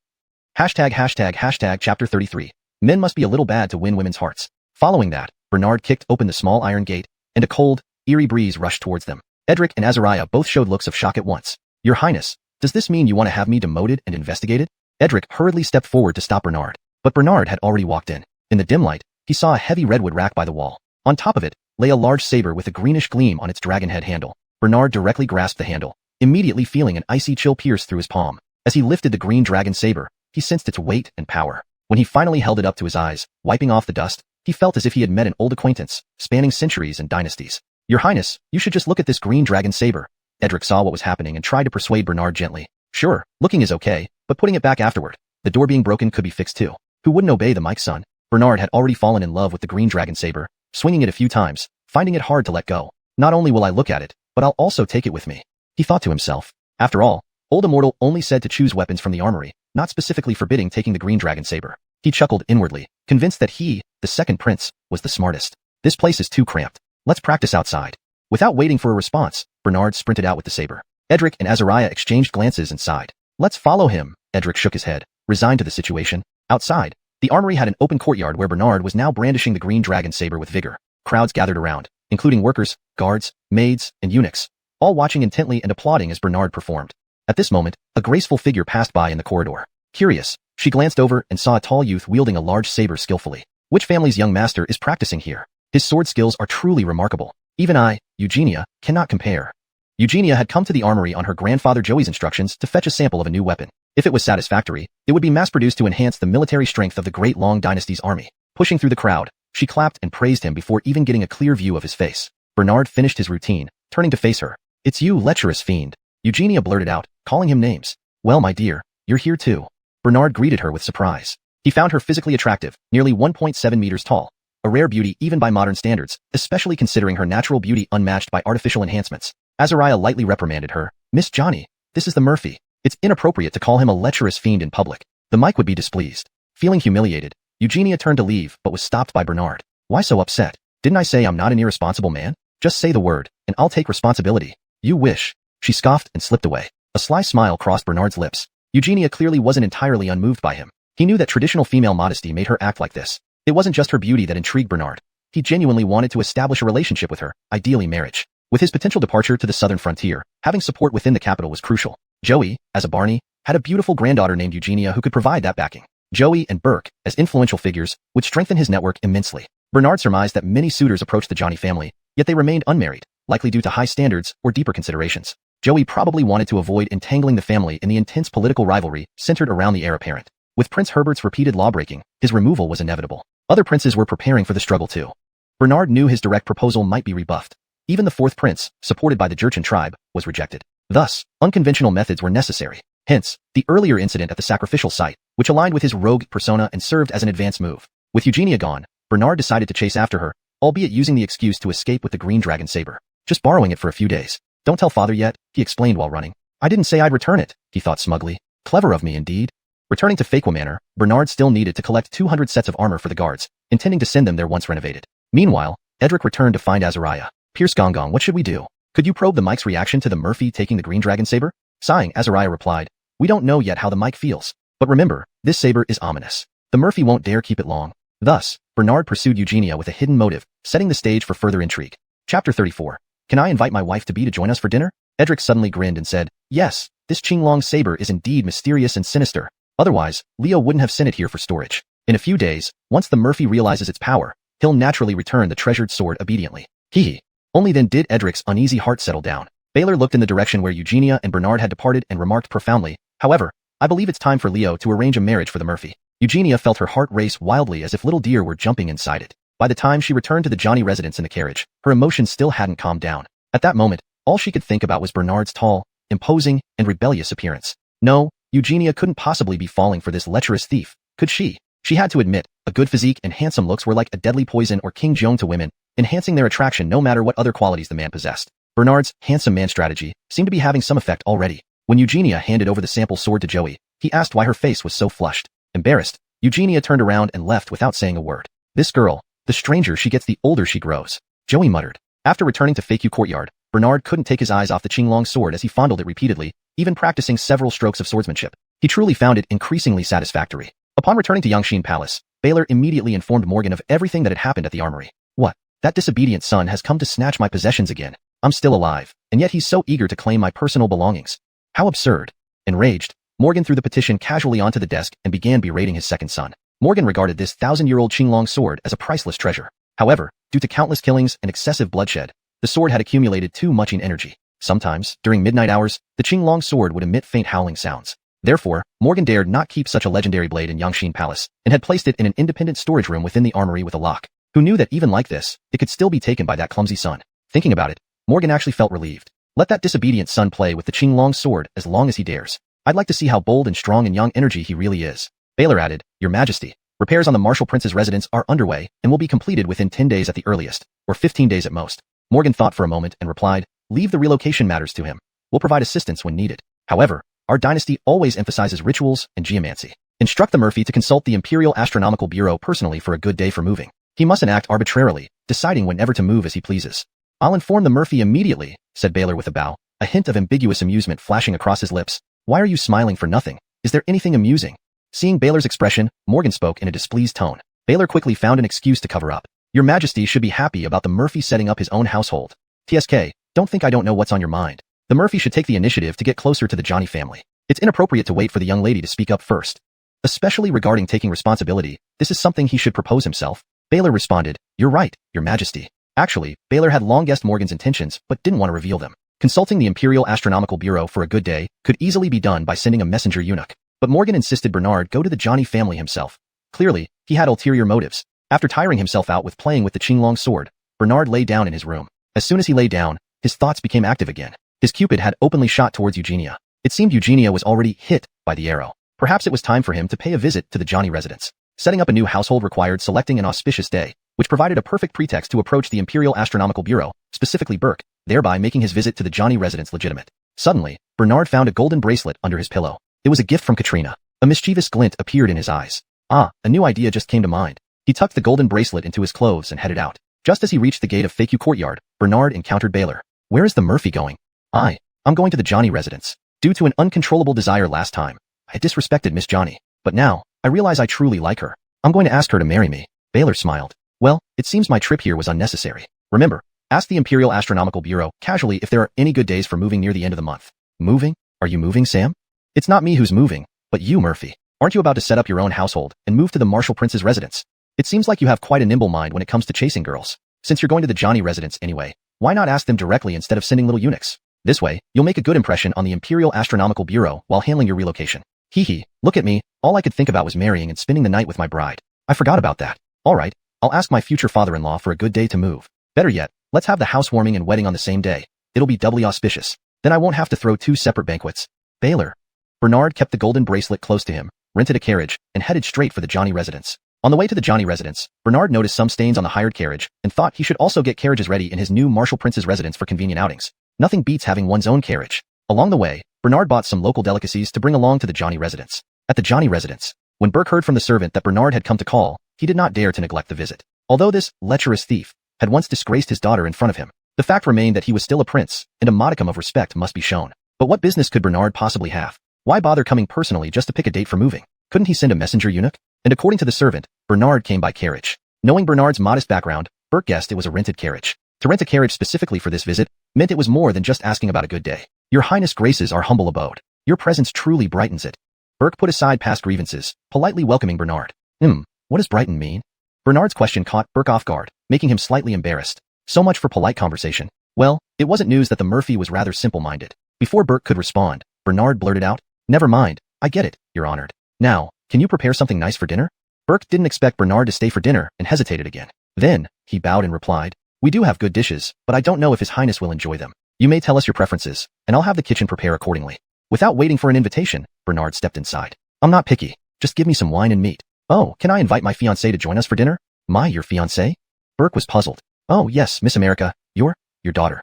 Chapter 33. Men must be a little bad to win women's hearts. Following that, Bernard kicked open the small iron gate, and a cold, eerie breeze rushed towards them. Edric and Azariah both showed looks of shock at once. Your highness, does this mean you want to have me demoted and investigated? Edric hurriedly stepped forward to stop Bernard, but Bernard had already walked in. In the dim light, he saw a heavy redwood rack by the wall. On top of it, lay a large saber with a greenish gleam on its dragon head handle. Bernard directly grasped the handle, immediately feeling an icy chill pierce through his palm. As he lifted the green dragon saber, he sensed its weight and power. When he finally held it up to his eyes, wiping off the dust, he felt as if he had met an old acquaintance, spanning centuries and dynasties. Your highness, you should just look at this green dragon saber. Edric saw what was happening and tried to persuade Bernard gently. Sure, looking is okay, but putting it back afterward. The door being broken could be fixed too. Who wouldn't obey the Mike's son? Bernard had already fallen in love with the green dragon saber, swinging it a few times, finding it hard to let go. Not only will I look at it, but I'll also take it with me, he thought to himself. After all, Old Immortal only said to choose weapons from the armory, not specifically forbidding taking the green dragon saber. He chuckled inwardly, convinced that he, the second prince, was the smartest. This place is too cramped. Let's practice outside. Without waiting for a response, Bernard sprinted out with the saber. Edric and Azariah exchanged glances and sighed. Let's follow him. Edric shook his head, resigned to the situation. Outside, the armory had an open courtyard where Bernard was now brandishing the green dragon saber with vigor. Crowds gathered around, including workers, guards, maids, and eunuchs, all watching intently and applauding as Bernard performed. At this moment, a graceful figure passed by in the corridor. Curious, she glanced over and saw a tall youth wielding a large saber skillfully. Which family's young master is practicing here? His sword skills are truly remarkable. Even I, Eugenia, cannot compare. Eugenia had come to the armory on her grandfather Joey's instructions to fetch a sample of a new weapon. If it was satisfactory, it would be mass-produced to enhance the military strength of the Great Long Dynasty's army. Pushing through the crowd, she clapped and praised him before even getting a clear view of his face. Bernard finished his routine, turning to face her. It's you, lecherous fiend. Eugenia blurted out, calling him names. Well, my dear, you're here too. Bernard greeted her with surprise. He found her physically attractive, nearly 1.7 meters tall, a rare beauty even by modern standards, especially considering her natural beauty unmatched by artificial enhancements. Azariah lightly reprimanded her. Miss Johnny, this is the Murphy. It's inappropriate to call him a lecherous fiend in public. The Mike would be displeased. Feeling humiliated, Eugenia turned to leave but was stopped by Bernard. Why so upset? Didn't I say I'm not an irresponsible man? Just say the word, and I'll take responsibility. You wish. She scoffed and slipped away. A sly smile crossed Bernard's lips. Eugenia clearly wasn't entirely unmoved by him. He knew that traditional female modesty made her act like this. It wasn't just her beauty that intrigued Bernard. He genuinely wanted to establish a relationship with her, ideally marriage. With his potential departure to the southern frontier, having support within the capital was crucial. Joey, as a Barney, had a beautiful granddaughter named Eugenia who could provide that backing. Joey and Burke, as influential figures, would strengthen his network immensely. Bernard surmised that many suitors approached the Johnny family, yet they remained unmarried, likely due to high standards or deeper considerations. Joey probably wanted to avoid entangling the family in the intense political rivalry centered around the heir apparent. With Prince Herbert's repeated law-breaking, his removal was inevitable. Other princes were preparing for the struggle too. Bernard knew his direct proposal might be rebuffed. Even the fourth prince, supported by the Jurchen tribe, was rejected. Thus, unconventional methods were necessary. Hence, the earlier incident at the sacrificial site, which aligned with his rogue persona and served as an advance move. With Eugenia gone, Bernard decided to chase after her, albeit using the excuse to escape with the green dragon saber. Just borrowing it for a few days. Don't tell father yet, he explained while running. I didn't say I'd return it, he thought smugly. Clever of me indeed. Returning to Fakwa Manor, Bernard still needed to collect 200 sets of armor for the guards, intending to send them there once renovated. Meanwhile, Edric returned to find Azariah. Pierce Gong, what should we do? Could you probe the Mike's reaction to the Murphy taking the green dragon saber? Sighing, Azariah replied, we don't know yet how the Mike feels. But remember, this saber is ominous. The Murphy won't dare keep it long. Thus, Bernard pursued Eugenia with a hidden motive, setting the stage for further intrigue. Chapter 34. Can I invite my wife-to-be to join us for dinner? Edric suddenly grinned and said, yes, this Qinglong saber is indeed mysterious and sinister. Otherwise, Leo wouldn't have sent it here for storage. In a few days, once the Murphy realizes its power, he'll naturally return the treasured sword obediently. Hee. Only then did Edric's uneasy heart settle down. Baylor looked in the direction where Eugenia and Bernard had departed and remarked profoundly, however, I believe it's time for Leo to arrange a marriage for the Murphy. Eugenia felt her heart race wildly as if little deer were jumping inside it. By the time she returned to the Johnny residence in the carriage, her emotions still hadn't calmed down. At that moment, all she could think about was Bernard's tall, imposing, and rebellious appearance. No, Eugenia couldn't possibly be falling for this lecherous thief, could she? She had to admit, a good physique and handsome looks were like a deadly poison or King Jong to women, enhancing their attraction no matter what other qualities the man possessed. Bernard's handsome man strategy seemed to be having some effect already. When Eugenia handed over the sample sword to Joey, he asked why her face was so flushed. Embarrassed, Eugenia turned around and left without saying a word. This girl, the stranger she gets the older she grows, Joey muttered. After returning to Fakyu Courtyard, Bernard couldn't take his eyes off the Qinglong sword as he fondled it repeatedly, even practicing several strokes of swordsmanship. He truly found it increasingly satisfactory. Upon returning to Yangshin Palace, Baylor immediately informed Morgan of everything that had happened at the armory. What? That disobedient son has come to snatch my possessions again. I'm still alive, and yet he's so eager to claim my personal belongings. How absurd. Enraged, Morgan threw the petition casually onto the desk and began berating his second son. Morgan regarded this 1,000-year-old Qinglong sword as a priceless treasure. However, due to countless killings and excessive bloodshed, the sword had accumulated too much in energy. Sometimes, during midnight hours, the Qinglong sword would emit faint howling sounds. Therefore, Morgan dared not keep such a legendary blade in Yangshin Palace, and had placed it in an independent storage room within the armory with a lock. Who knew that even like this, it could still be taken by that clumsy son? Thinking about it, Morgan actually felt relieved. Let that disobedient son play with the Qinglong sword as long as he dares. I'd like to see how bold and strong in young energy he really is. Baylor added, Your Majesty, repairs on the Marshal Prince's residence are underway and will be completed within 10 days at the earliest, or 15 days at most. Morgan thought for a moment and replied, Leave the relocation matters to him. We'll provide assistance when needed. However, our dynasty always emphasizes rituals and geomancy. Instruct the Murphy to consult the Imperial Astronomical Bureau personally for a good day for moving. He mustn't act arbitrarily, deciding whenever to move as he pleases. I'll inform the Murphy immediately, said Baylor with a bow, a hint of ambiguous amusement flashing across his lips. Why are you smiling for nothing? Is there anything amusing? Seeing Baylor's expression, Morgan spoke in a displeased tone. Baylor quickly found an excuse to cover up. Your Majesty should be happy about the Murphy setting up his own household. TSK, don't think I don't know what's on your mind. The Murphy should take the initiative to get closer to the Johnny family. It's inappropriate to wait for the young lady to speak up first. Especially regarding taking responsibility, this is something he should propose himself. Baylor responded, You're right, Your Majesty. Actually, Baylor had long guessed Morgan's intentions but didn't want to reveal them. Consulting the Imperial Astronomical Bureau for a good day could easily be done by sending a messenger eunuch. But Morgan insisted Bernard go to the Johnny family himself. Clearly, he had ulterior motives. After tiring himself out with playing with the Qinglong sword, Bernard lay down in his room. As soon as he lay down, his thoughts became active again. His Cupid had openly shot towards Eugenia. It seemed Eugenia was already hit by the arrow. Perhaps it was time for him to pay a visit to the Johnny residence. Setting up a new household required selecting an auspicious day, which provided a perfect pretext to approach the Imperial Astronomical Bureau, specifically Burke, thereby making his visit to the Johnny residence legitimate. Suddenly, Bernard found a golden bracelet under his pillow. It was a gift from Katrina. A mischievous glint appeared in his eyes. A new idea just came to mind. He tucked the golden bracelet into his clothes and headed out. Just as he reached the gate of Fake Courtyard, Bernard encountered Baylor. Where is the Murphy going? I'm going to the Johnny residence. Due to an uncontrollable desire last time, I disrespected Miss Johnny. But now, I realize I truly like her. I'm going to ask her to marry me. Baylor smiled. Well, it seems my trip here was unnecessary. Remember, ask the Imperial Astronomical Bureau casually if there are any good days for moving near the end of the month. Moving? Are you moving, Sam? It's not me who's moving, but you, Murphy. Aren't you about to set up your own household and move to the Marshal Prince's residence? It seems like you have quite a nimble mind when it comes to chasing girls. Since you're going to the Johnny residence anyway, why not ask them directly instead of sending little eunuchs? This way, you'll make a good impression on the Imperial Astronomical Bureau while handling your relocation. Hee, look at me, all I could think about was marrying and spending the night with my bride. I forgot about that. Alright, I'll ask my future father-in-law for a good day to move. Better yet, let's have the housewarming and wedding on the same day. It'll be doubly auspicious. Then I won't have to throw 2 separate banquets. Baylor. Bernard kept the golden bracelet close to him, rented a carriage, and headed straight for the Johnny residence. On the way to the Johnny residence, Bernard noticed some stains on the hired carriage and thought he should also get carriages ready in his new Marshal Prince's residence for convenient outings. Nothing beats having one's own carriage. Along the way, Bernard bought some local delicacies to bring along to the Johnny residence. At the Johnny residence, when Burke heard from the servant that Bernard had come to call, he did not dare to neglect the visit. Although this lecherous thief had once disgraced his daughter in front of him, the fact remained that he was still a prince, and a modicum of respect must be shown. But what business could Bernard possibly have? Why bother coming personally just to pick a date for moving? Couldn't he send a messenger eunuch? And according to the servant, Bernard came by carriage. Knowing Bernard's modest background, Burke guessed it was a rented carriage. To rent a carriage specifically for this visit meant it was more than just asking about a good day. Your Highness graces our humble abode. Your presence truly brightens it. Burke put aside past grievances, politely welcoming Bernard. What does brighten mean? Bernard's question caught Burke off guard, making him slightly embarrassed. So much for polite conversation. Well, it wasn't news that the Murphy was rather simple-minded. Before Burke could respond, Bernard blurted out, Never mind, I get it, Your Honored. Now, can you prepare something nice for dinner? Burke didn't expect Bernard to stay for dinner and hesitated again. Then, he bowed and replied, We do have good dishes, but I don't know if His Highness will enjoy them. You may tell us your preferences, and I'll have the kitchen prepare accordingly. Without waiting for an invitation, Bernard stepped inside. I'm not picky, just give me some wine and meat. Oh, can I invite my fiancée to join us for dinner? Your fiancée? Burke was puzzled. Oh yes, Miss America, your daughter.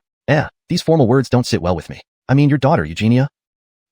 These formal words don't sit well with me. I mean your daughter, Eugenia.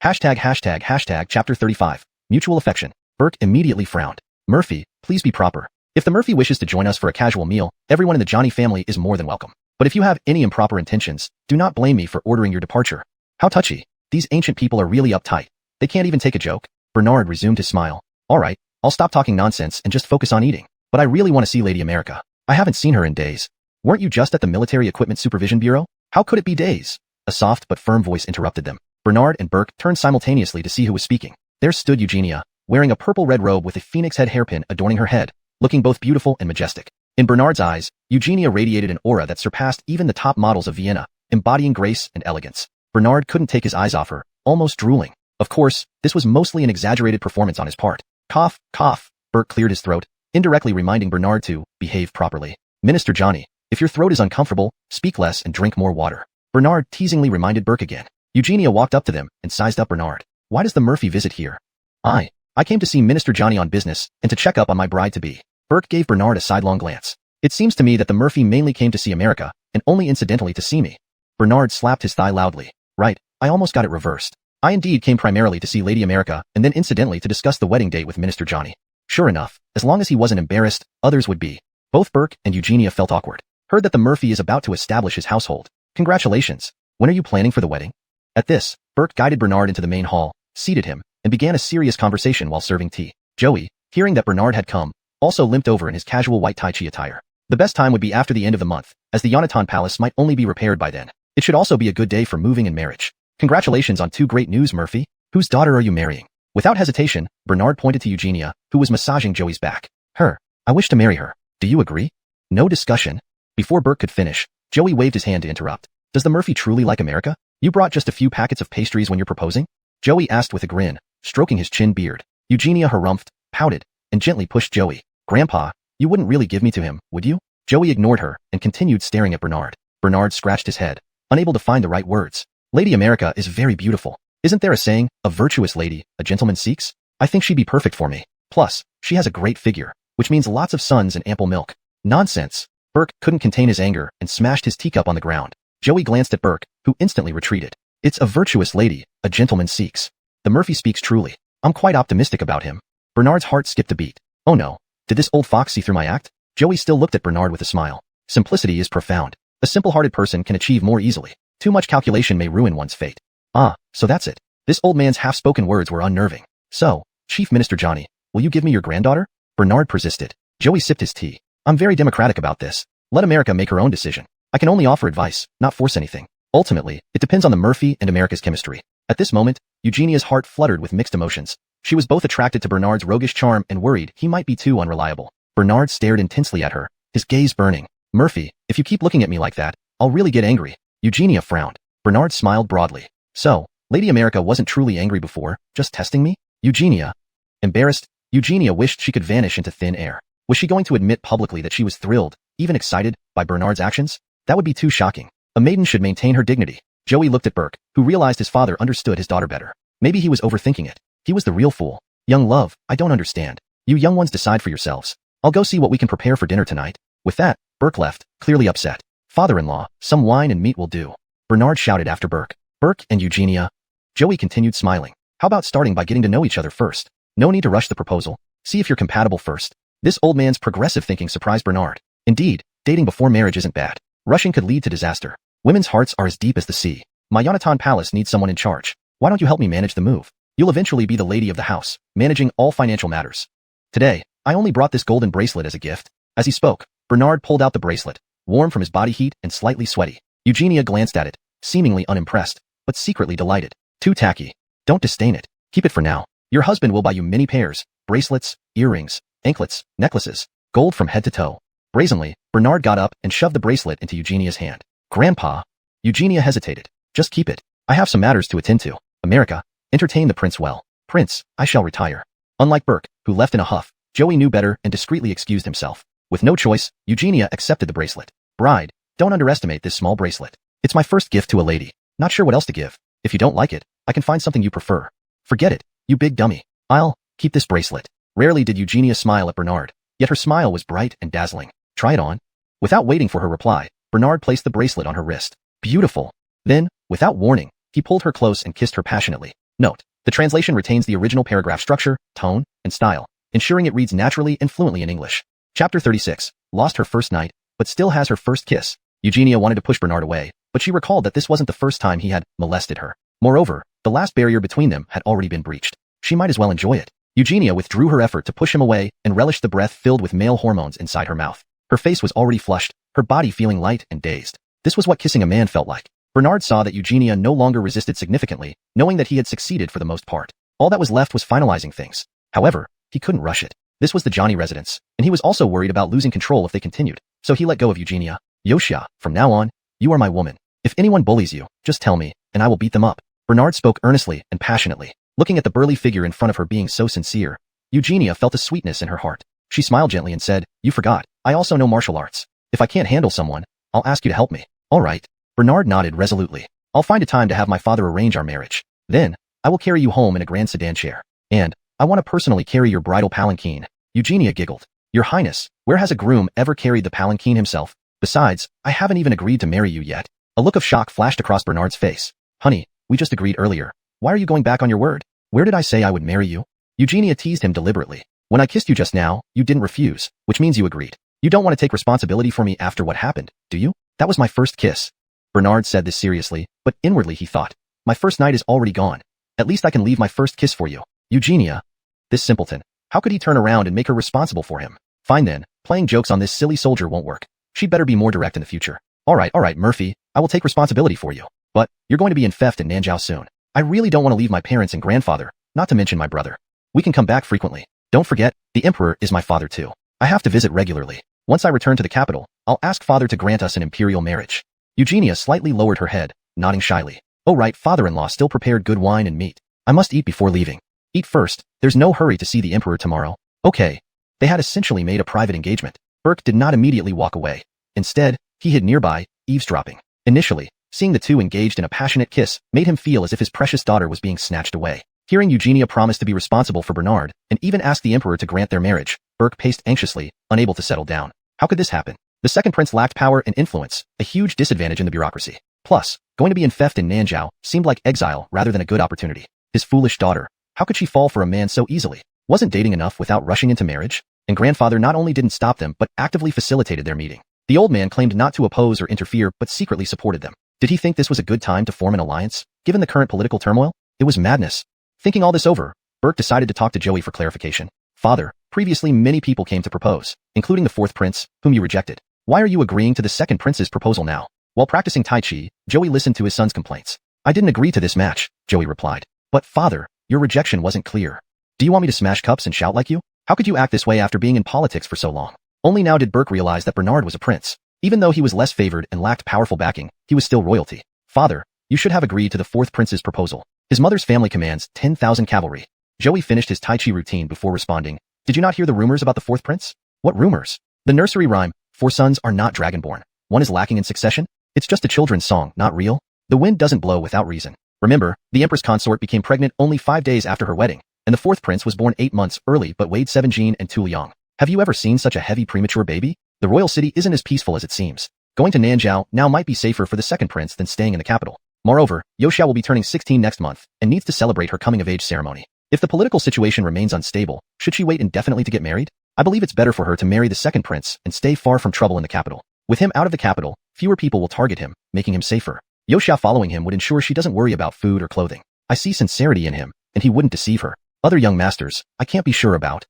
Hashtag chapter 35. Mutual affection. Burke immediately frowned. Murphy, please be proper. If the Murphy wishes to join us for a casual meal, everyone in the Johnny family is more than welcome. But if you have any improper intentions, do not blame me for ordering your departure. How touchy. These ancient people are really uptight. They can't even take a joke. Bernard resumed his smile. Alright, I'll stop talking nonsense and just focus on eating. But I really want to see Lady America. I haven't seen her in days. Weren't you just at the Military Equipment Supervision Bureau? How could it be days? A soft but firm voice interrupted them. Bernard and Burke turned simultaneously to see who was speaking. There stood Eugenia, wearing a purple-red robe with a phoenix head hairpin adorning her head, looking both beautiful and majestic. In Bernard's eyes, Eugenia radiated an aura that surpassed even the top models of Vienna, embodying grace and elegance. Bernard couldn't take his eyes off her, almost drooling. Of course, this was mostly an exaggerated performance on his part. Cough, cough. Burke cleared his throat, indirectly reminding Bernard to behave properly. Minister Johnny, if your throat is uncomfortable, speak less and drink more water. Bernard teasingly reminded Burke again. Eugenia walked up to them and sized up Bernard. Why does the Murphy visit here? I came to see Minister Johnny on business and to check up on my bride-to-be. Burke gave Bernard a sidelong glance. It seems to me that the Murphy mainly came to see America and only incidentally to see me. Bernard slapped his thigh loudly. Right, I almost got it reversed. I indeed came primarily to see Lady America and then incidentally to discuss the wedding date with Minister Johnny. Sure enough, as long as he wasn't embarrassed, others would be. Both Burke and Eugenia felt awkward. Heard that the Murphy is about to establish his household. Congratulations. When are you planning for the wedding? At this, Burke guided Bernard into the main hall, seated him, and began a serious conversation while serving tea. Joey, hearing that Bernard had come, also limped over in his casual white tai chi attire. The best time would be after the end of the month, as the Yonatan Palace might only be repaired by then. It should also be a good day for moving and marriage. Congratulations on 2 great news, Murphy. Whose daughter are you marrying? Without hesitation, Bernard pointed to Eugenia, who was massaging Joey's back. Her. I wish to marry her. Do you agree? No discussion. Before Burke could finish, Joey waved his hand to interrupt. Does the Murphy truly like America? You brought just a few packets of pastries when you're proposing? Joey asked with a grin, stroking his chin beard. Eugenia harumphed, pouted, and gently pushed Joey. Grandpa, you wouldn't really give me to him, would you? Joey ignored her and continued staring at Bernard. Bernard scratched his head, unable to find the right words. Lady America is very beautiful. Isn't there a saying, a virtuous lady, a gentleman seeks? I think she'd be perfect for me. Plus, she has a great figure, which means lots of sons and ample milk. Nonsense. Burke couldn't contain his anger and smashed his teacup on the ground. Joey glanced at Burke, who instantly retreated. It's a virtuous lady, a gentleman seeks. The Murphy speaks truly. I'm quite optimistic about him. Bernard's heart skipped a beat. Oh no. Did this old fox see through my act? Joey still looked at Bernard with a smile. Simplicity is profound. A simple-hearted person can achieve more easily. Too much calculation may ruin one's fate. Ah, so that's it. This old man's half-spoken words were unnerving. So, Chief Minister Johnny, will you give me your granddaughter? Bernard persisted. Joey sipped his tea. I'm very democratic about this. Let America make her own decision. I can only offer advice, not force anything. Ultimately, it depends on the Murphy and America's chemistry. At this moment, Eugenia's heart fluttered with mixed emotions. She was both attracted to Bernard's roguish charm and worried he might be too unreliable. Bernard stared intensely at her, his gaze burning. Murphy, if you keep looking at me like that, I'll really get angry. Eugenia frowned. Bernard smiled broadly. So, Lady America wasn't truly angry before, just testing me? Eugenia. Embarrassed, Eugenia wished she could vanish into thin air. Was she going to admit publicly that she was thrilled, even excited, by Bernard's actions? That would be too shocking. A maiden should maintain her dignity. Joey looked at Burke, who realized his father understood his daughter better. Maybe he was overthinking it. He was the real fool. Young love, I don't understand. You young ones decide for yourselves. I'll go see what we can prepare for dinner tonight. With that, Burke left, clearly upset. Father-in-law, some wine and meat will do. Bernard shouted after Burke. Burke and Eugenia. Joey continued smiling. How about starting by getting to know each other first? No need to rush the proposal. See if you're compatible first. This old man's progressive thinking surprised Bernard. Indeed, dating before marriage isn't bad. Rushing could lead to disaster. Women's hearts are as deep as the sea. My Yonatan Palace needs someone in charge. Why don't you help me manage the move? You'll eventually be the lady of the house, managing all financial matters. Today, I only brought this golden bracelet as a gift. As he spoke, Bernard pulled out the bracelet, warm from his body heat and slightly sweaty. Eugenia glanced at it, seemingly unimpressed, but secretly delighted. Too tacky. Don't disdain it. Keep it for now. Your husband will buy you many pairs, bracelets, earrings, anklets, necklaces, gold from head to toe. Brazenly, Bernard got up and shoved the bracelet into Eugenia's hand. Grandpa. Eugenia hesitated. Just keep it. I have some matters to attend to. America. Entertain the prince well. Prince, I shall retire. Unlike Burke, who left in a huff, Joey knew better and discreetly excused himself. With no choice, Eugenia accepted the bracelet. Bride, don't underestimate this small bracelet. It's my first gift to a lady. Not sure what else to give. If you don't like it, I can find something you prefer. Forget it, you big dummy. I'll keep this bracelet. Rarely did Eugenia smile at Bernard, yet her smile was bright and dazzling. Try it on. Without waiting for her reply, Bernard placed the bracelet on her wrist. Beautiful. Then, without warning, he pulled her close and kissed her passionately. Note, the translation retains the original paragraph structure, tone, and style, ensuring it reads naturally and fluently in English. Chapter 36. Lost her first night, but still has her first kiss. Eugenia wanted to push Bernard away, but she recalled that this wasn't the first time he had molested her. Moreover, the last barrier between them had already been breached. She might as well enjoy it. Eugenia withdrew her effort to push him away and relished the breath filled with male hormones inside her mouth. Her face was already flushed, her body feeling light and dazed. This was what kissing a man felt like. Bernard saw that Eugenia no longer resisted significantly, knowing that he had succeeded for the most part. All that was left was finalizing things. However, he couldn't rush it. This was the Johnny residence, and he was also worried about losing control if they continued, so he let go of Eugenia. Yoshia, from now on, you are my woman. If anyone bullies you, just tell me, and I will beat them up. Bernard spoke earnestly and passionately. Looking at the burly figure in front of her being so sincere, Eugenia felt a sweetness in her heart. She smiled gently and said, You forgot, I also know martial arts. If I can't handle someone, I'll ask you to help me. All right. Bernard nodded resolutely. I'll find a time to have my father arrange our marriage. Then, I will carry you home in a grand sedan chair. And, I want to personally carry your bridal palanquin. Eugenia giggled. Your Highness, where has a groom ever carried the palanquin himself? Besides, I haven't even agreed to marry you yet. A look of shock flashed across Bernard's face. Honey, we just agreed earlier. Why are you going back on your word? Where did I say I would marry you? Eugenia teased him deliberately. When I kissed you just now, you didn't refuse, which means you agreed. You don't want to take responsibility for me after what happened, do you? That was my first kiss. Bernard said this seriously, but inwardly he thought, my first night is already gone. At least I can leave my first kiss for you. Eugenia. This simpleton. How could he turn around and make her responsible for him? Fine then, playing jokes on this silly soldier won't work. She'd better be more direct in the future. Alright, Murphy, I will take responsibility for you. But, you're going to be in theft in Nanjiao soon. I really don't want to leave my parents and grandfather, not to mention my brother. We can come back frequently. Don't forget, the emperor is my father too. I have to visit regularly. Once I return to the capital, I'll ask father to grant us an imperial marriage. Eugenia slightly lowered her head, nodding shyly. Oh right, father-in-law still prepared good wine and meat. I must eat before leaving. Eat first, there's no hurry to see the emperor tomorrow. Okay. They had essentially made a private engagement. Burke did not immediately walk away. Instead, he hid nearby, eavesdropping. Initially, seeing the two engaged in a passionate kiss made him feel as if his precious daughter was being snatched away. Hearing Eugenia promise to be responsible for Bernard, and even ask the emperor to grant their marriage, Burke paced anxiously, unable to settle down. How could this happen? The second prince lacked power and influence, a huge disadvantage in the bureaucracy. Plus, going to be in theft in Nanjiao seemed like exile rather than a good opportunity. His foolish daughter. How could she fall for a man so easily? Wasn't dating enough without rushing into marriage? And grandfather not only didn't stop them but actively facilitated their meeting. The old man claimed not to oppose or interfere but secretly supported them. Did he think this was a good time to form an alliance, given the current political turmoil? It was madness. Thinking all this over, Burke decided to talk to Joey for clarification. Father, previously many people came to propose, including the fourth prince, whom you rejected. Why are you agreeing to the second prince's proposal now? While practicing Tai Chi, Joey listened to his son's complaints. I didn't agree to this match, Joey replied. But father, your rejection wasn't clear. Do you want me to smash cups and shout like you? How could you act this way after being in politics for so long? Only now did Burke realize that Bernard was a prince. Even though he was less favored and lacked powerful backing, he was still royalty. Father, you should have agreed to the fourth prince's proposal. His mother's family commands 10,000 cavalry. Joey finished his Tai Chi routine before responding. Did you not hear the rumors about the fourth prince? What rumors? The nursery rhyme, 4 sons are not dragonborn. One is lacking in succession? It's just a children's song, not real. The wind doesn't blow without reason. Remember, the empress consort became pregnant only 5 days after her wedding, and the fourth prince was born 8 months early but weighed 7 Jin and 2 Liang. Have you ever seen such a heavy premature baby? The royal city isn't as peaceful as it seems. Going to Nanjiao now might be safer for the second prince than staying in the capital. Moreover, Yoxia will be turning 16 next month and needs to celebrate her coming-of-age ceremony. If the political situation remains unstable, should she wait indefinitely to get married? I believe it's better for her to marry the second prince and stay far from trouble in the capital. With him out of the capital, fewer people will target him, making him safer. Yoxia following him would ensure she doesn't worry about food or clothing. I see sincerity in him, and he wouldn't deceive her. Other young masters, I can't be sure about.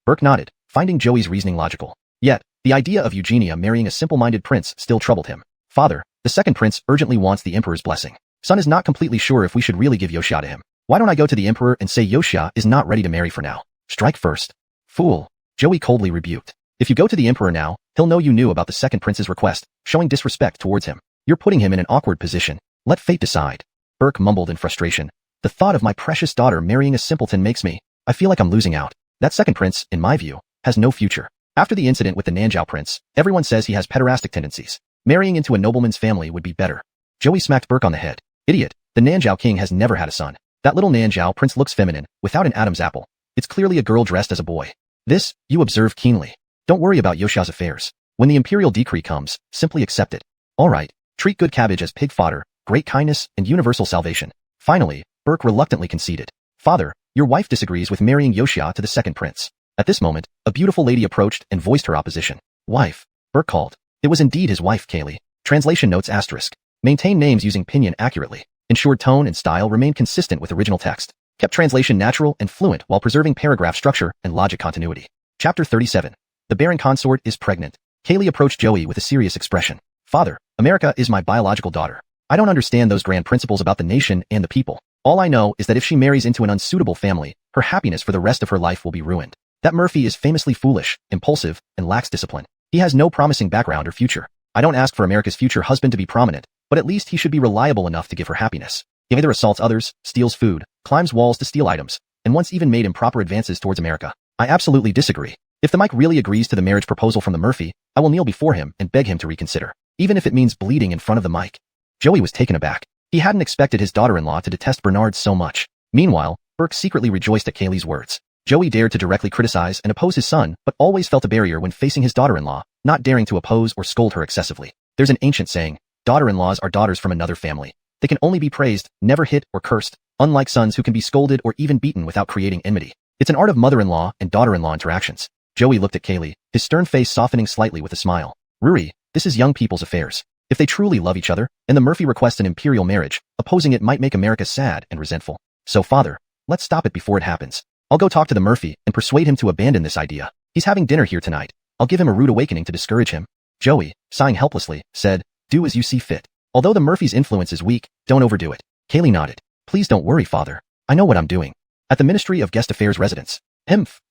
Burke nodded, finding Joey's reasoning logical. Yet, the idea of Eugenia marrying a simple-minded prince still troubled him. Father, the second prince urgently wants the emperor's blessing. Son is not completely sure if we should really give Yoxia to him. Why don't I go to the emperor and say Yoxia is not ready to marry for now? Strike first. Fool. Joey coldly rebuked. If you go to the emperor now, he'll know you knew about the second prince's request, showing disrespect towards him. You're putting him in an awkward position. Let fate decide. Burke mumbled in frustration. The thought of my precious daughter marrying a simpleton makes me, I feel like I'm losing out. That second prince, in my view, has no future. After the incident with the Nanjiao prince, everyone says he has pederastic tendencies. Marrying into a nobleman's family would be better. Joey smacked Burke on the head. Idiot, the Nanjiao king has never had a son. That little Nanjiao prince looks feminine, without an Adam's apple. It's clearly a girl dressed as a boy. This, you observe keenly. Don't worry about Yoxia's affairs. When the imperial decree comes, simply accept it. Alright, treat good cabbage as pig fodder, great kindness, and universal salvation. Finally, Burke reluctantly conceded. Father, your wife disagrees with marrying Yoxia to the second prince. At this moment, a beautiful lady approached and voiced her opposition. Wife. Burke called. It was indeed his wife, Kaylee. Translation notes asterisk. Maintain names using pinyin accurately. Ensured tone and style remained consistent with original text. Kept translation natural and fluent while preserving paragraph structure and logic continuity. Chapter 37. The Baron Consort is pregnant. Kaylee approached Joey with a serious expression. Father, America is my biological daughter. I don't understand those grand principles about the nation and the people. All I know is that if she marries into an unsuitable family, her happiness for the rest of her life will be ruined. That Murphy is famously foolish, impulsive, and lacks discipline. He has no promising background or future. I don't ask for America's future husband to be prominent, but at least he should be reliable enough to give her happiness. He either assaults others, steals food, climbs walls to steal items, and once even made improper advances towards America. I absolutely disagree. If the Mike really agrees to the marriage proposal from the Murphy, I will kneel before him and beg him to reconsider, even if it means bleeding in front of the mic. Joey was taken aback. He hadn't expected his daughter-in-law to detest Bernard so much. Meanwhile, Burke secretly rejoiced at Kaylee's words. Joey dared to directly criticize and oppose his son, but always felt a barrier when facing his daughter-in-law, not daring to oppose or scold her excessively. There's an ancient saying, daughter-in-laws are daughters from another family. They can only be praised, never hit or cursed, unlike sons who can be scolded or even beaten without creating enmity. It's an art of mother-in-law and daughter-in-law interactions. Joey looked at Kaylee, his stern face softening slightly with a smile. Ruri, this is young people's affairs. If they truly love each other, and the Murphy requests an imperial marriage, opposing it might make America sad and resentful. So father, let's stop it before it happens. I'll go talk to the Murphy and persuade him to abandon this idea. He's having dinner here tonight. I'll give him a rude awakening to discourage him. Joey, sighing helplessly, said, do as you see fit. Although the Murphy's influence is weak, don't overdo it. Kaylee nodded. Please don't worry, father. I know what I'm doing. At the Ministry of Guest Affairs residence.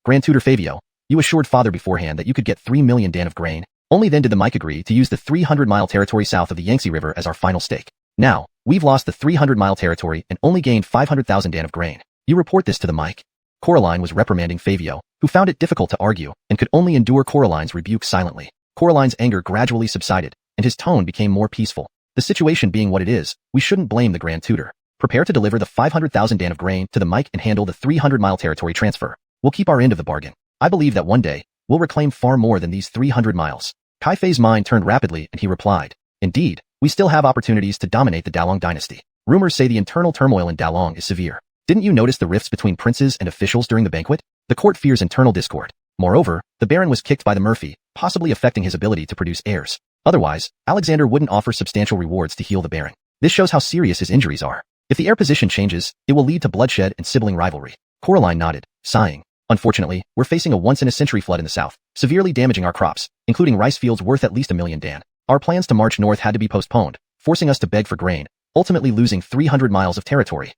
Grand Tutor Fabio, you assured father beforehand that you could get 3 million dan of grain. Only then did the Mike agree to use the 300-mile territory south of the Yangtze River as our final stake. Now, we've lost the 300-mile territory and only gained 500,000 dan of grain. You report this to the Mike. Coraline was reprimanding Fabio, who found it difficult to argue and could only endure Coraline's rebuke silently. Coraline's anger gradually subsided, and his tone became more peaceful. The situation being what it is, we shouldn't blame the Grand Tutor. Prepare to deliver the 500,000 dan of grain to the Mike and handle the 300-mile territory transfer. We'll keep our end of the bargain. I believe that one day, we'll reclaim far more than these 300 miles. Kai Fei's mind turned rapidly and he replied, indeed, we still have opportunities to dominate the Dalong dynasty. Rumors say the internal turmoil in Dalong is severe. Didn't you notice the rifts between princes and officials during the banquet? The court fears internal discord. Moreover, the Baron was kicked by the Murphy, possibly affecting his ability to produce heirs. Otherwise, Alexander wouldn't offer substantial rewards to heal the Baron. This shows how serious his injuries are. If the heir position changes, it will lead to bloodshed and sibling rivalry. Coraline nodded, sighing. Unfortunately, we're facing a once-in-a-century flood in the south, severely damaging our crops, including rice fields worth at least 1 million dan. Our plans to march north had to be postponed, forcing us to beg for grain, ultimately losing 300 miles of territory.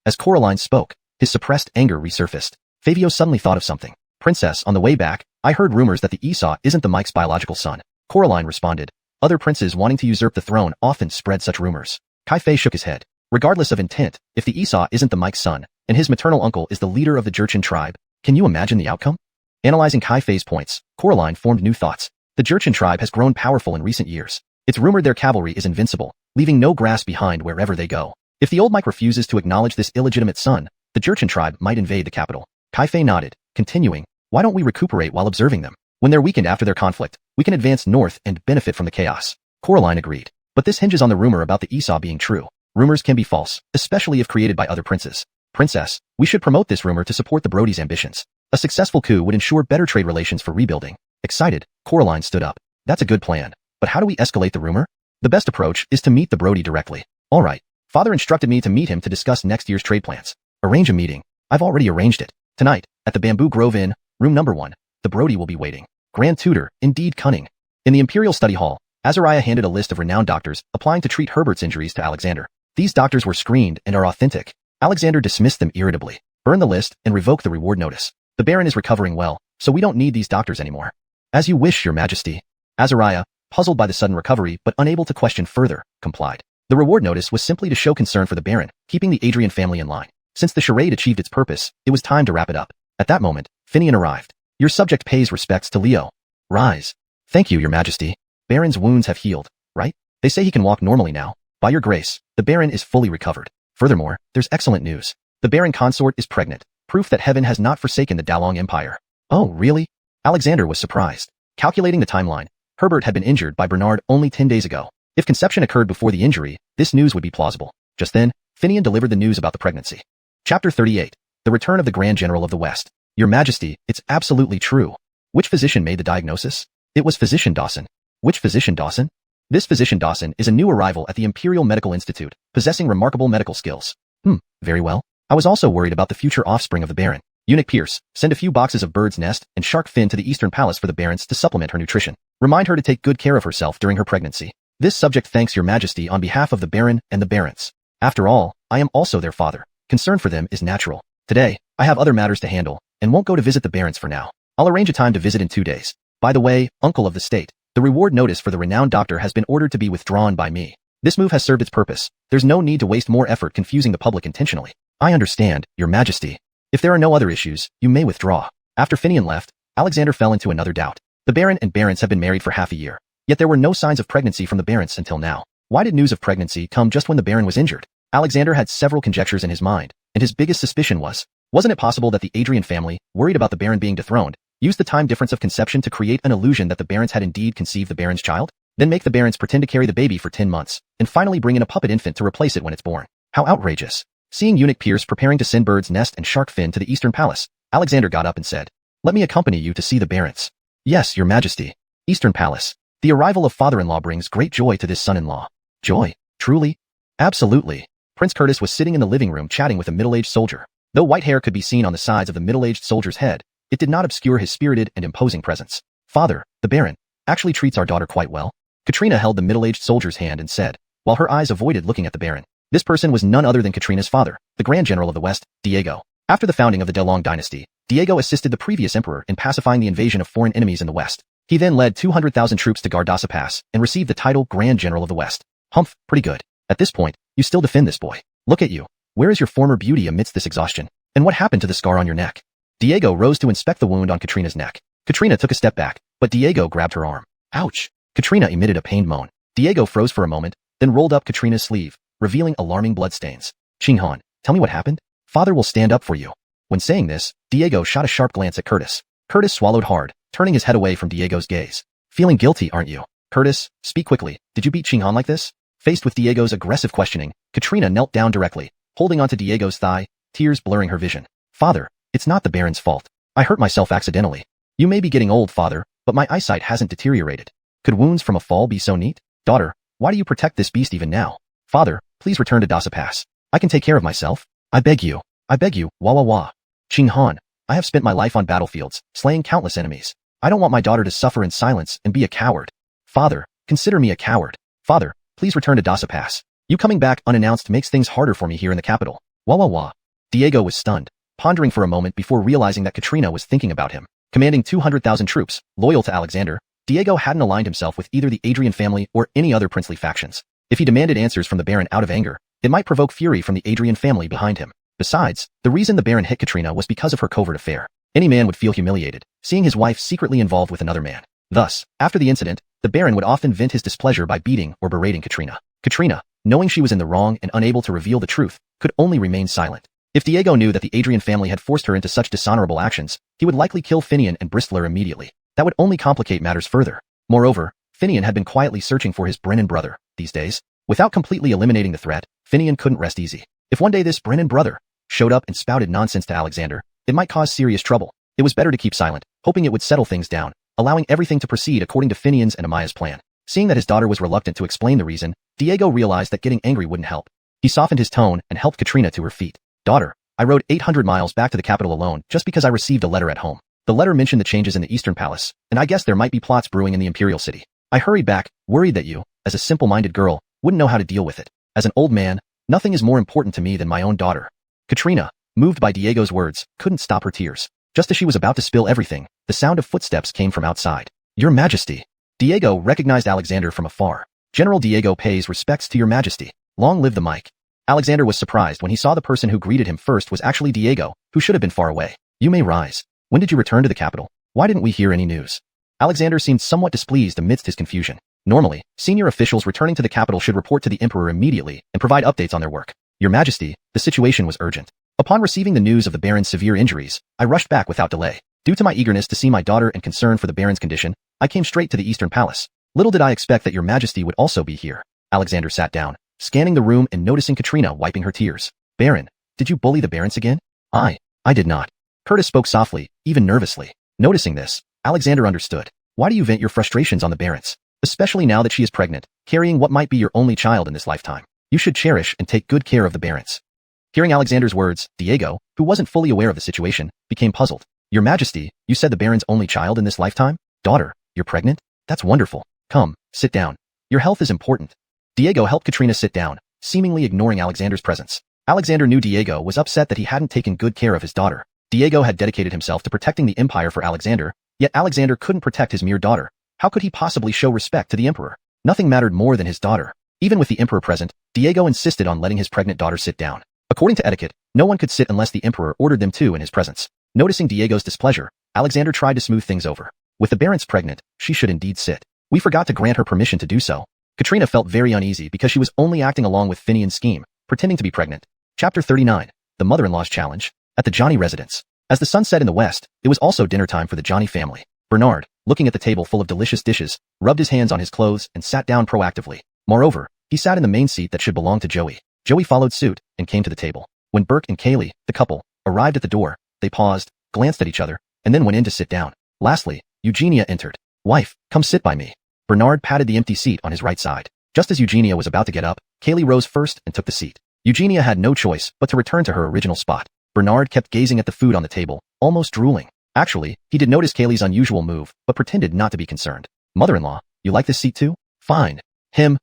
As Coraline spoke, his suppressed anger resurfaced. Fabio suddenly thought of something. Princess, on the way back, I heard rumors that the Esau isn't the Mike's biological son. Coraline responded. Other princes wanting to usurp the throne often spread such rumors. Kai Fei shook his head. Regardless of intent, if the Esau isn't the Mike's son, and his maternal uncle is the leader of the Jurchen tribe, can you imagine the outcome? Analyzing Kai Fei's points, Coraline formed new thoughts. The Jurchen tribe has grown powerful in recent years. It's rumored their cavalry is invincible, leaving no grass behind wherever they go. If the old Mike refuses to acknowledge this illegitimate son, the Jurchen tribe might invade the capital. Kai Fei nodded, continuing, why don't we recuperate while observing them? When they're weakened after their conflict, we can advance north and benefit from the chaos. Coraline agreed. But this hinges on the rumor about the Esau being true. Rumors can be false, especially if created by other princes. Princess, we should promote this rumor to support the Brody's ambitions. A successful coup would ensure better trade relations for rebuilding. Excited, Coraline stood up. That's a good plan. But how do we escalate the rumor? The best approach is to meet the Brody directly. All right. Father instructed me to meet him to discuss next year's trade plans. Arrange a meeting. I've already arranged it. Tonight, at the Bamboo Grove Inn, room number 1, the Brody will be waiting. Grand Tutor, indeed cunning. In the Imperial Study Hall, Azariah handed a list of renowned doctors applying to treat Herbert's injuries to Alexander. These doctors were screened and are authentic. Alexander dismissed them irritably. Burn the list and revoke the reward notice. The Baron is recovering well, so we don't need these doctors anymore. As you wish, Your Majesty. Azariah, puzzled by the sudden recovery but unable to question further, complied. The reward notice was simply to show concern for the Baron, keeping the Adrian family in line. Since the charade achieved its purpose, it was time to wrap it up. At that moment, Finian arrived. Your subject pays respects to Leo. Rise. Thank you, Your Majesty. Baron's wounds have healed, right? They say he can walk normally now. By your grace, the Baron is fully recovered. Furthermore, there's excellent news. The Baron consort is pregnant, proof that heaven has not forsaken the Dalong Empire. Oh, really? Alexander was surprised. Calculating the timeline, Herbert had been injured by Bernard only 10 days ago. If conception occurred before the injury, this news would be plausible. Just then, Finian delivered the news about the pregnancy. Chapter 38. The Return of the Grand General of the West. Your Majesty, it's absolutely true. Which physician made the diagnosis? It was Physician Dawson. Which Physician Dawson? This Physician Dawson is a new arrival at the Imperial Medical Institute, possessing remarkable medical skills. Very well. I was also worried about the future offspring of the Baron. Eunuch Pierce, send a few boxes of bird's nest and shark fin to the Eastern Palace for the Barons to supplement her nutrition. Remind her to take good care of herself during her pregnancy. This subject thanks Your Majesty on behalf of the Baron and the Barons. After all, I am also their father. Concern for them is natural. Today, I have other matters to handle, and won't go to visit the Barons for now. I'll arrange a time to visit in 2 days. By the way, Uncle of the State, the reward notice for the renowned doctor has been ordered to be withdrawn by me. This move has served its purpose. There's no need to waste more effort confusing the public intentionally. I understand, Your Majesty. If there are no other issues, you may withdraw. After Finian left, Alexander fell into another doubt. The Baron and Barons have been married for half a year. Yet there were no signs of pregnancy from the Barons until now. Why did news of pregnancy come just when the Baron was injured? Alexander had several conjectures in his mind, and his biggest suspicion wasn't it possible that the Adrian family, worried about the Baron being dethroned, used the time difference of conception to create an illusion that the Barons had indeed conceived the Baron's child? Then make the Barons pretend to carry the baby for 10 months, and finally bring in a puppet infant to replace it when it's born. How outrageous. Seeing Eunuch Pierce preparing to send bird's nest and shark fin to the Eastern Palace, Alexander got up and said, "Let me accompany you to see the Barons." "Yes, Your Majesty." Eastern Palace. The arrival of father-in-law brings great joy to this son-in-law. Joy? Truly? Absolutely. Prince Curtis was sitting in the living room chatting with a middle-aged soldier. Though white hair could be seen on the sides of the middle-aged soldier's head, it did not obscure his spirited and imposing presence. Father, the Baron, actually treats our daughter quite well. Katrina held the middle-aged soldier's hand and said, while her eyes avoided looking at the Baron. This person was none other than Katrina's father, the Grand General of the West, Diego. After the founding of the Delong dynasty, Diego assisted the previous emperor in pacifying the invasion of foreign enemies in the West. He then led 200,000 troops to guard Dasa Pass and received the title Grand General of the West. Humph, pretty good. At this point, you still defend this boy. Look at you. Where is your former beauty amidst this exhaustion? And what happened to the scar on your neck? Diego rose to inspect the wound on Katrina's neck. Katrina took a step back, but Diego grabbed her arm. Ouch! Katrina emitted a pained moan. Diego froze for a moment, then rolled up Katrina's sleeve, revealing alarming bloodstains. Qinghan, tell me what happened? Father will stand up for you. When saying this, Diego shot a sharp glance at Curtis. Curtis swallowed hard, turning his head away from Diego's gaze. Feeling guilty, aren't you? Curtis, speak quickly. Did you beat Qinghan like this? Faced with Diego's aggressive questioning, Katrina knelt down directly, holding onto Diego's thigh, tears blurring her vision. Father, it's not the Baron's fault. I hurt myself accidentally. You may be getting old, father, but my eyesight hasn't deteriorated. Could wounds from a fall be so neat? Daughter, why do you protect this beast even now? Father, please return to Dasa Pass. I can take care of myself. I beg you, wah wah wah. Qinghan, I have spent my life on battlefields, slaying countless enemies. I don't want my daughter to suffer in silence and be a coward. Father, consider me a coward. Father, please return to Dasa Pass. You coming back unannounced makes things harder for me here in the capital. Wah wah wah. Diego was stunned, pondering for a moment before realizing that Katrina was thinking about him. Commanding 200,000 troops, loyal to Alexander, Diego hadn't aligned himself with either the Adrian family or any other princely factions. If he demanded answers from the Baron out of anger, it might provoke fury from the Adrian family behind him. Besides, the reason the Baron hit Katrina was because of her covert affair. Any man would feel humiliated, seeing his wife secretly involved with another man. Thus, after the incident, the Baron would often vent his displeasure by beating or berating Katrina. Katrina, knowing she was in the wrong and unable to reveal the truth, could only remain silent. If Diego knew that the Adrian family had forced her into such dishonorable actions, he would likely kill Finian and Bristler immediately. That would only complicate matters further. Moreover, Finian had been quietly searching for his Brennan brother. These days, without completely eliminating the threat, Finian couldn't rest easy. If one day this Brennan brother showed up and spouted nonsense to Alexander, it might cause serious trouble. It was better to keep silent, hoping it would settle things down, allowing everything to proceed according to Finian's and Amaya's plan. Seeing that his daughter was reluctant to explain the reason, Diego realized that getting angry wouldn't help. He softened his tone and helped Katrina to her feet. Daughter, I rode 800 miles back to the capital alone just because I received a letter at home. The letter mentioned the changes in the Eastern Palace, and I guess there might be plots brewing in the Imperial City. I hurried back, worried that you, as a simple-minded girl, wouldn't know how to deal with it. As an old man, nothing is more important to me than my own daughter. Katrina, moved by Diego's words, couldn't stop her tears. Just as she was about to spill everything, the sound of footsteps came from outside. Your Majesty. Diego recognized Alexander from afar. General Diego pays respects to your Majesty. Long live the mic. Alexander was surprised when he saw the person who greeted him first was actually Diego, who should have been far away. You may rise. When did you return to the capital? Why didn't we hear any news? Alexander seemed somewhat displeased amidst his confusion. Normally, senior officials returning to the capital should report to the emperor immediately and provide updates on their work. Your Majesty, the situation was urgent. Upon receiving the news of the Baron's severe injuries, I rushed back without delay. Due to my eagerness to see my daughter and concern for the Baron's condition, I came straight to the Eastern Palace. Little did I expect that your Majesty would also be here. Alexander sat down, scanning the room and noticing Katrina wiping her tears. Baron, did you bully the Barons again? I did not. Curtis spoke softly, even nervously. Noticing this, Alexander understood. Why do you vent your frustrations on the Barons? Especially now that she is pregnant, carrying what might be your only child in this lifetime. You should cherish and take good care of the Barons. Hearing Alexander's words, Diego, who wasn't fully aware of the situation, became puzzled. Your Majesty, you said the Baron's only child in this lifetime? Daughter, you're pregnant? That's wonderful. Come, sit down. Your health is important. Diego helped Katrina sit down, seemingly ignoring Alexander's presence. Alexander knew Diego was upset that he hadn't taken good care of his daughter. Diego had dedicated himself to protecting the empire for Alexander, yet Alexander couldn't protect his mere daughter. How could he possibly show respect to the emperor? Nothing mattered more than his daughter. Even with the emperor present, Diego insisted on letting his pregnant daughter sit down. According to etiquette, no one could sit unless the emperor ordered them to in his presence. Noticing Diego's displeasure, Alexander tried to smooth things over. With the Barons pregnant, she should indeed sit. We forgot to grant her permission to do so. Katrina felt very uneasy because she was only acting along with Finian's scheme, pretending to be pregnant. Chapter 39. The Mother-in-law's Challenge. At the Johnny residence. As the sun set in the west, it was also dinner time for the Johnny family. Bernard, looking at the table full of delicious dishes, rubbed his hands on his clothes and sat down proactively. Moreover, he sat in the main seat that should belong to Joey. Joey followed suit and came to the table. When Burke and Kaylee, the couple, arrived at the door, they paused, glanced at each other, and then went in to sit down. Lastly, Eugenia entered. Wife, come sit by me. Bernard patted the empty seat on his right side. Just as Eugenia was about to get up, Kaylee rose first and took the seat. Eugenia had no choice but to return to her original spot. Bernard kept gazing at the food on the table, almost drooling. Actually, he did notice Kaylee's unusual move, but pretended not to be concerned. Mother-in-law, you like this seat too? Fine. Him.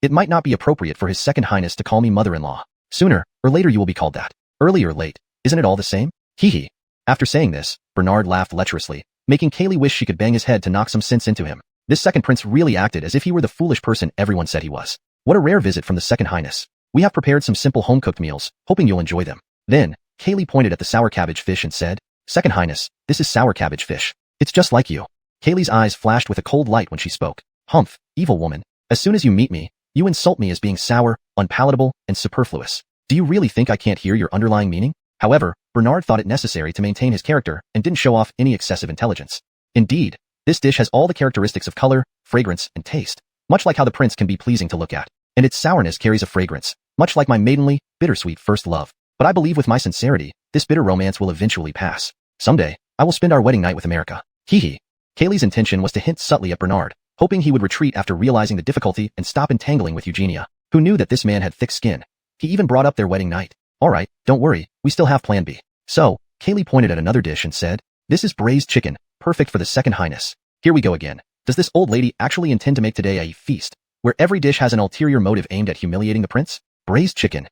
It might not be appropriate for his second highness to call me mother-in-law. Sooner or later you will be called that. Early or late, isn't it all the same? Hee. After saying this, Bernard laughed lecherously, making Kaylee wish she could bang his head to knock some sense into him. This second prince really acted as if he were the foolish person everyone said he was. What a rare visit from the second highness. We have prepared some simple home-cooked meals, hoping you'll enjoy them. Then, Kaylee pointed at the sour cabbage fish and said, Second highness, this is sour cabbage fish. It's just like you. Kaylee's eyes flashed with a cold light when she spoke. Humph, evil woman. As soon as you meet me, you insult me as being sour, unpalatable, and superfluous. Do you really think I can't hear your underlying meaning? However, Bernard thought it necessary to maintain his character and didn't show off any excessive intelligence. Indeed, this dish has all the characteristics of color, fragrance, and taste, much like how the prince can be pleasing to look at. And its sourness carries a fragrance, much like my maidenly, bittersweet first love. But I believe with my sincerity, this bitter romance will eventually pass. Someday, I will spend our wedding night with America. Hee. Kaylee's intention was to hint subtly at Bernard, hoping he would retreat after realizing the difficulty and stop entangling with Eugenia, who knew that this man had thick skin. He even brought up their wedding night. Alright, don't worry, we still have plan B. So, Kaylee pointed at another dish and said, This is braised chicken, perfect for the second highness. Here we go again. Does this old lady actually intend to make today a feast, where every dish has an ulterior motive aimed at humiliating the prince? Braised chicken.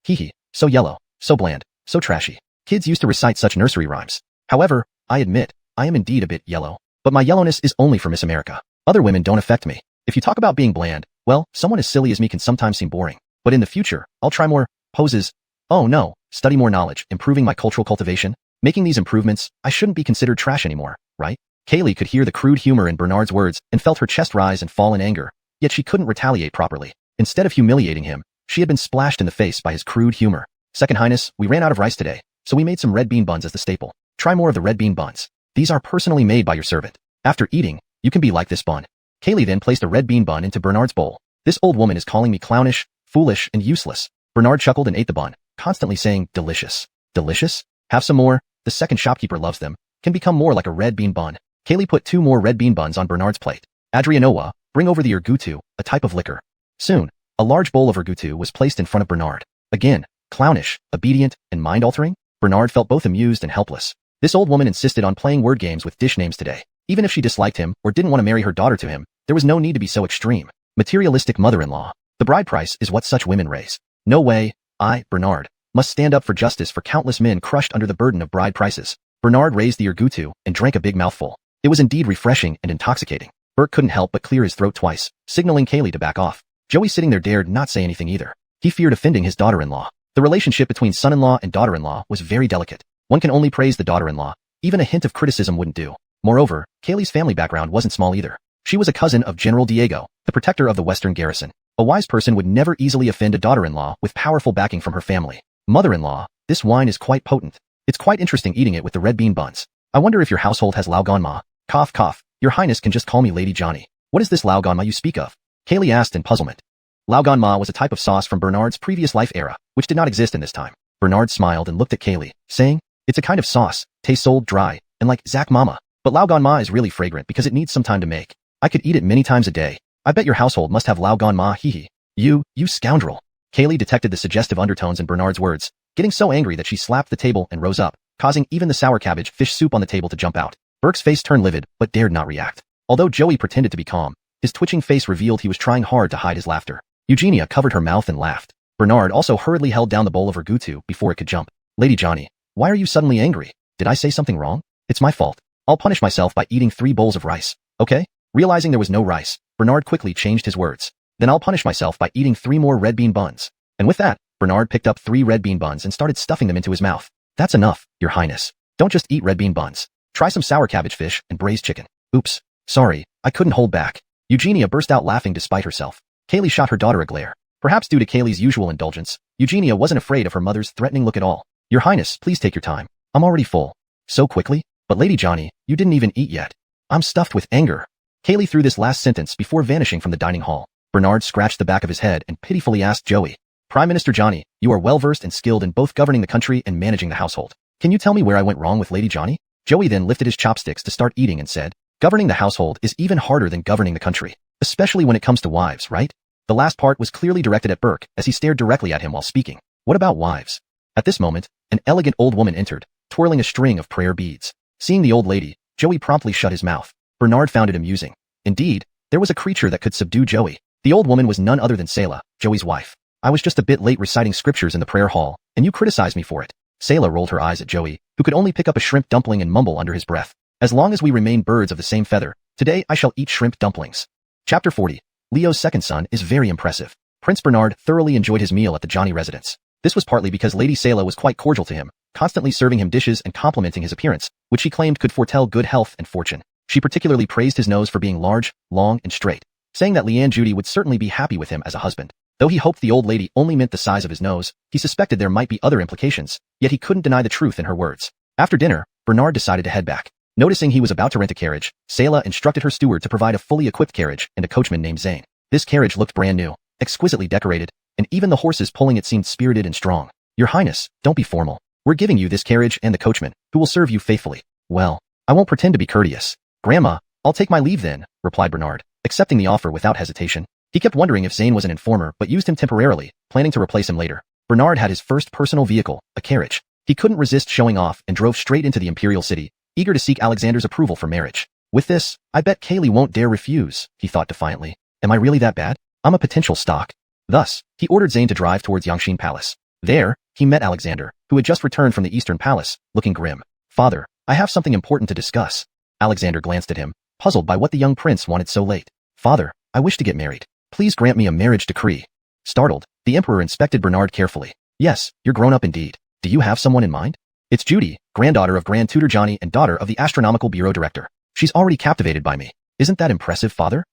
Hee. So yellow, so bland, so trashy. Kids used to recite such nursery rhymes. However, I admit, I am indeed a bit yellow. But my yellowness is only for Miss America. Other women don't affect me. If you talk about being bland, well, someone as silly as me can sometimes seem boring. But in the future, I'll try more poses. Oh no, study more knowledge, improving my cultural cultivation. Making these improvements, I shouldn't be considered trash anymore, right? Kaylee could hear the crude humor in Bernard's words and felt her chest rise and fall in anger, yet she couldn't retaliate properly. Instead of humiliating him, she had been splashed in the face by his crude humor. Second highness, we ran out of rice today, so we made some red bean buns as the staple. Try more of the red bean buns. These are personally made by your servant. After eating, you can be like this bun. Kaylee then placed a red bean bun into Bernard's bowl. This old woman is calling me clownish, foolish, and useless. Bernard chuckled and ate the bun, constantly saying, delicious. Delicious? Have some more. The second shopkeeper loves them. Can become more like a red bean bun. Kaylee put 2 more red bean buns on Bernard's plate. Adrianoa, bring over the ergutu, a type of liquor. Soon, a large bowl of ergutu was placed in front of Bernard. Again, clownish, obedient, and mind-altering? Bernard felt both amused and helpless. This old woman insisted on playing word games with dish names today. Even if she disliked him or didn't want to marry her daughter to him, there was no need to be so extreme. Materialistic mother-in-law. The bride price is what such women raise. No way, I, Bernard, must stand up for justice for countless men crushed under the burden of bride prices. Bernard raised the ergutu and drank a big mouthful. It was indeed refreshing and intoxicating. Bert couldn't help but clear his throat twice, signaling Kaylee to back off. Joey sitting there dared not say anything either. He feared offending his daughter-in-law. The relationship between son-in-law and daughter-in-law was very delicate. One can only praise the daughter-in-law. Even a hint of criticism wouldn't do. Moreover, Kaylee's family background wasn't small either. She was a cousin of General Diego, the protector of the Western garrison. A wise person would never easily offend a daughter-in-law with powerful backing from her family. Mother-in-law, this wine is quite potent. It's quite interesting eating it with the red bean buns. I wonder if your household has lauganma. Cough cough, your highness can just call me Lady Johnny. What is this lauganma you speak of? Kaylee asked in puzzlement. Lauganma was a type of sauce from Bernard's previous life era, which did not exist in this time. Bernard smiled and looked at Kaylee, saying, It's a kind of sauce, tastes old, dry, and like Zach Mama. But lauganma is really fragrant because it needs some time to make. I could eat it many times a day. I bet your household must have lauganma. Hee. You scoundrel. Kaylee detected the suggestive undertones in Bernard's words, getting so angry that she slapped the table and rose up, causing even the sour cabbage fish soup on the table to jump out. Burke's face turned livid, but dared not react. Although Joey pretended to be calm, his twitching face revealed he was trying hard to hide his laughter. Eugenia covered her mouth and laughed. Bernard also hurriedly held down the bowl of ergutu before it could jump. Lady Johnny, why are you suddenly angry? Did I say something wrong? It's my fault. I'll punish myself by eating 3 bowls of rice, okay? Realizing there was no rice, Bernard quickly changed his words. Then I'll punish myself by eating 3 more red bean buns. And with that, Bernard picked up 3 red bean buns and started stuffing them into his mouth. That's enough, your highness. Don't just eat red bean buns. Try some sour cabbage fish and braised chicken. Oops. Sorry, I couldn't hold back. Eugenia burst out laughing despite herself. Kaylee shot her daughter a glare. Perhaps due to Kaylee's usual indulgence, Eugenia wasn't afraid of her mother's threatening look at all. Your highness, please take your time. I'm already full. So quickly? But Lady Johnny, you didn't even eat yet. I'm stuffed with anger. Kaylee threw this last sentence before vanishing from the dining hall. Bernard scratched the back of his head and pitifully asked Joey, Prime Minister Johnny, you are well-versed and skilled in both governing the country and managing the household. Can you tell me where I went wrong with Lady Johnny? Joey then lifted his chopsticks to start eating and said, Governing the household is even harder than governing the country, especially when it comes to wives, right? The last part was clearly directed at Burke as he stared directly at him while speaking. What about wives? At this moment, an elegant old woman entered, twirling a string of prayer beads. Seeing the old lady, Joey promptly shut his mouth. Bernard found it amusing. Indeed, there was a creature that could subdue Joey. The old woman was none other than Selah, Joey's wife. I was just a bit late reciting scriptures in the prayer hall, and you criticized me for it. Selah rolled her eyes at Joey, who could only pick up a shrimp dumpling and mumble under his breath. As long as we remain birds of the same feather, today I shall eat shrimp dumplings. Chapter 40. Leo's second son is very impressive. Prince Bernard thoroughly enjoyed his meal at the Johnny residence. This was partly because Lady Selah was quite cordial to him, constantly serving him dishes and complimenting his appearance, which she claimed could foretell good health and fortune. She particularly praised his nose for being large, long, and straight, saying that Leanne Judy would certainly be happy with him as a husband. Though he hoped the old lady only meant the size of his nose, he suspected there might be other implications, yet he couldn't deny the truth in her words. After dinner, Bernard decided to head back. Noticing he was about to rent a carriage, Selah instructed her steward to provide a fully equipped carriage and a coachman named Zane. This carriage looked brand new, exquisitely decorated, and even the horses pulling it seemed spirited and strong. Your Highness, don't be formal. We're giving you this carriage and the coachman, who will serve you faithfully. Well, I won't pretend to be courteous. Grandma, I'll take my leave then, replied Bernard, accepting the offer without hesitation. He kept wondering if Zane was an informer but used him temporarily, planning to replace him later. Bernard had his first personal vehicle, a carriage. He couldn't resist showing off and drove straight into the imperial city, eager to seek Alexander's approval for marriage. With this, I bet Kaylee won't dare refuse, he thought defiantly. Am I really that bad? I'm a potential stock. Thus, he ordered Zane to drive towards Yangshin Palace. There, he met Alexander, who had just returned from the Eastern Palace, looking grim. Father, I have something important to discuss. Alexander glanced at him, puzzled by what the young prince wanted so late. Father, I wish to get married. Please grant me a marriage decree. Startled, the emperor inspected Bernard carefully. Yes, you're grown up indeed. Do you have someone in mind? It's Judy, granddaughter of Grand Tutor Johnny and daughter of the Astronomical Bureau Director. She's already captivated by me. Isn't that impressive, father?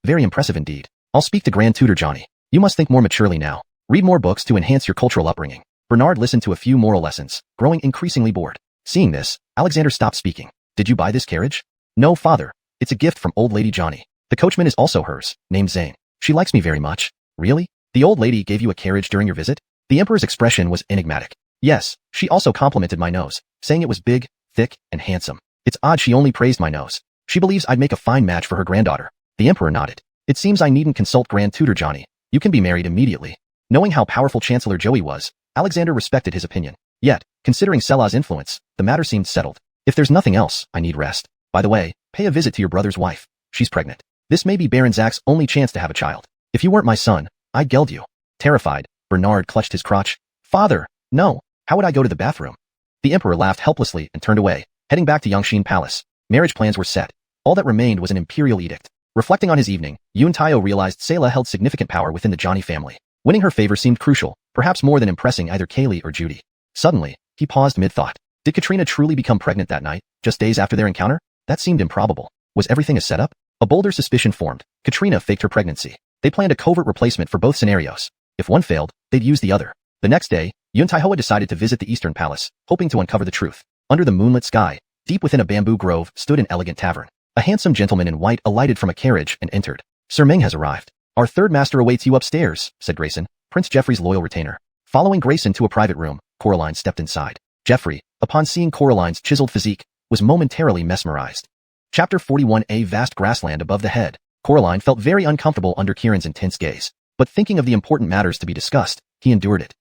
Very impressive indeed. I'll speak to Grand Tutor Johnny. You must think more maturely now. Read more books to enhance your cultural upbringing. Bernard listened to a few moral lessons, growing increasingly bored. Seeing this, Alexander stopped speaking. Did you buy this carriage? No, father. It's a gift from old lady Johnny. The coachman is also hers, named Zane. She likes me very much. Really? The old lady gave you a carriage during your visit? The emperor's expression was enigmatic. Yes, she also complimented my nose, saying it was big, thick, and handsome. It's odd she only praised my nose. She believes I'd make a fine match for her granddaughter. The emperor nodded. It seems I needn't consult Grand Tutor Johnny. You can be married immediately. Knowing how powerful Chancellor Joey was, Alexander respected his opinion. Yet, considering Selah's influence, the matter seemed settled. If there's nothing else, I need rest. By the way, pay a visit to your brother's wife. She's pregnant. This may be Baron Zach's only chance to have a child. If you weren't my son, I'd geld you. Terrified, Bernard clutched his crotch. Father, no. How would I go to the bathroom? The emperor laughed helplessly and turned away, heading back to Yangshin Palace. Marriage plans were set. All that remained was an imperial edict. Reflecting on his evening, Yun Taio realized Selah held significant power within the Johnny family. Winning her favor seemed crucial, perhaps more than impressing either Kaylee or Judy. Suddenly, he paused mid-thought. Did Katrina truly become pregnant that night, just days after their encounter? That seemed improbable. Was everything a setup? A bolder suspicion formed. Katrina faked her pregnancy. They planned a covert replacement for both scenarios. If one failed, they'd use the other. The next day, Yun Taihua decided to visit the Eastern Palace, hoping to uncover the truth. Under the moonlit sky, deep within a bamboo grove, stood an elegant tavern. A handsome gentleman in white alighted from a carriage and entered. Sir Meng has arrived. Our third master awaits you upstairs, said Grayson, Prince Geoffrey's loyal retainer. Following Grayson to a private room, Coraline stepped inside. Geoffrey, upon seeing Coraline's chiseled physique, was momentarily mesmerized. Chapter 41. A vast grassland above the head. Coraline felt very uncomfortable under Kieran's intense gaze. But thinking of the important matters to be discussed, he endured it.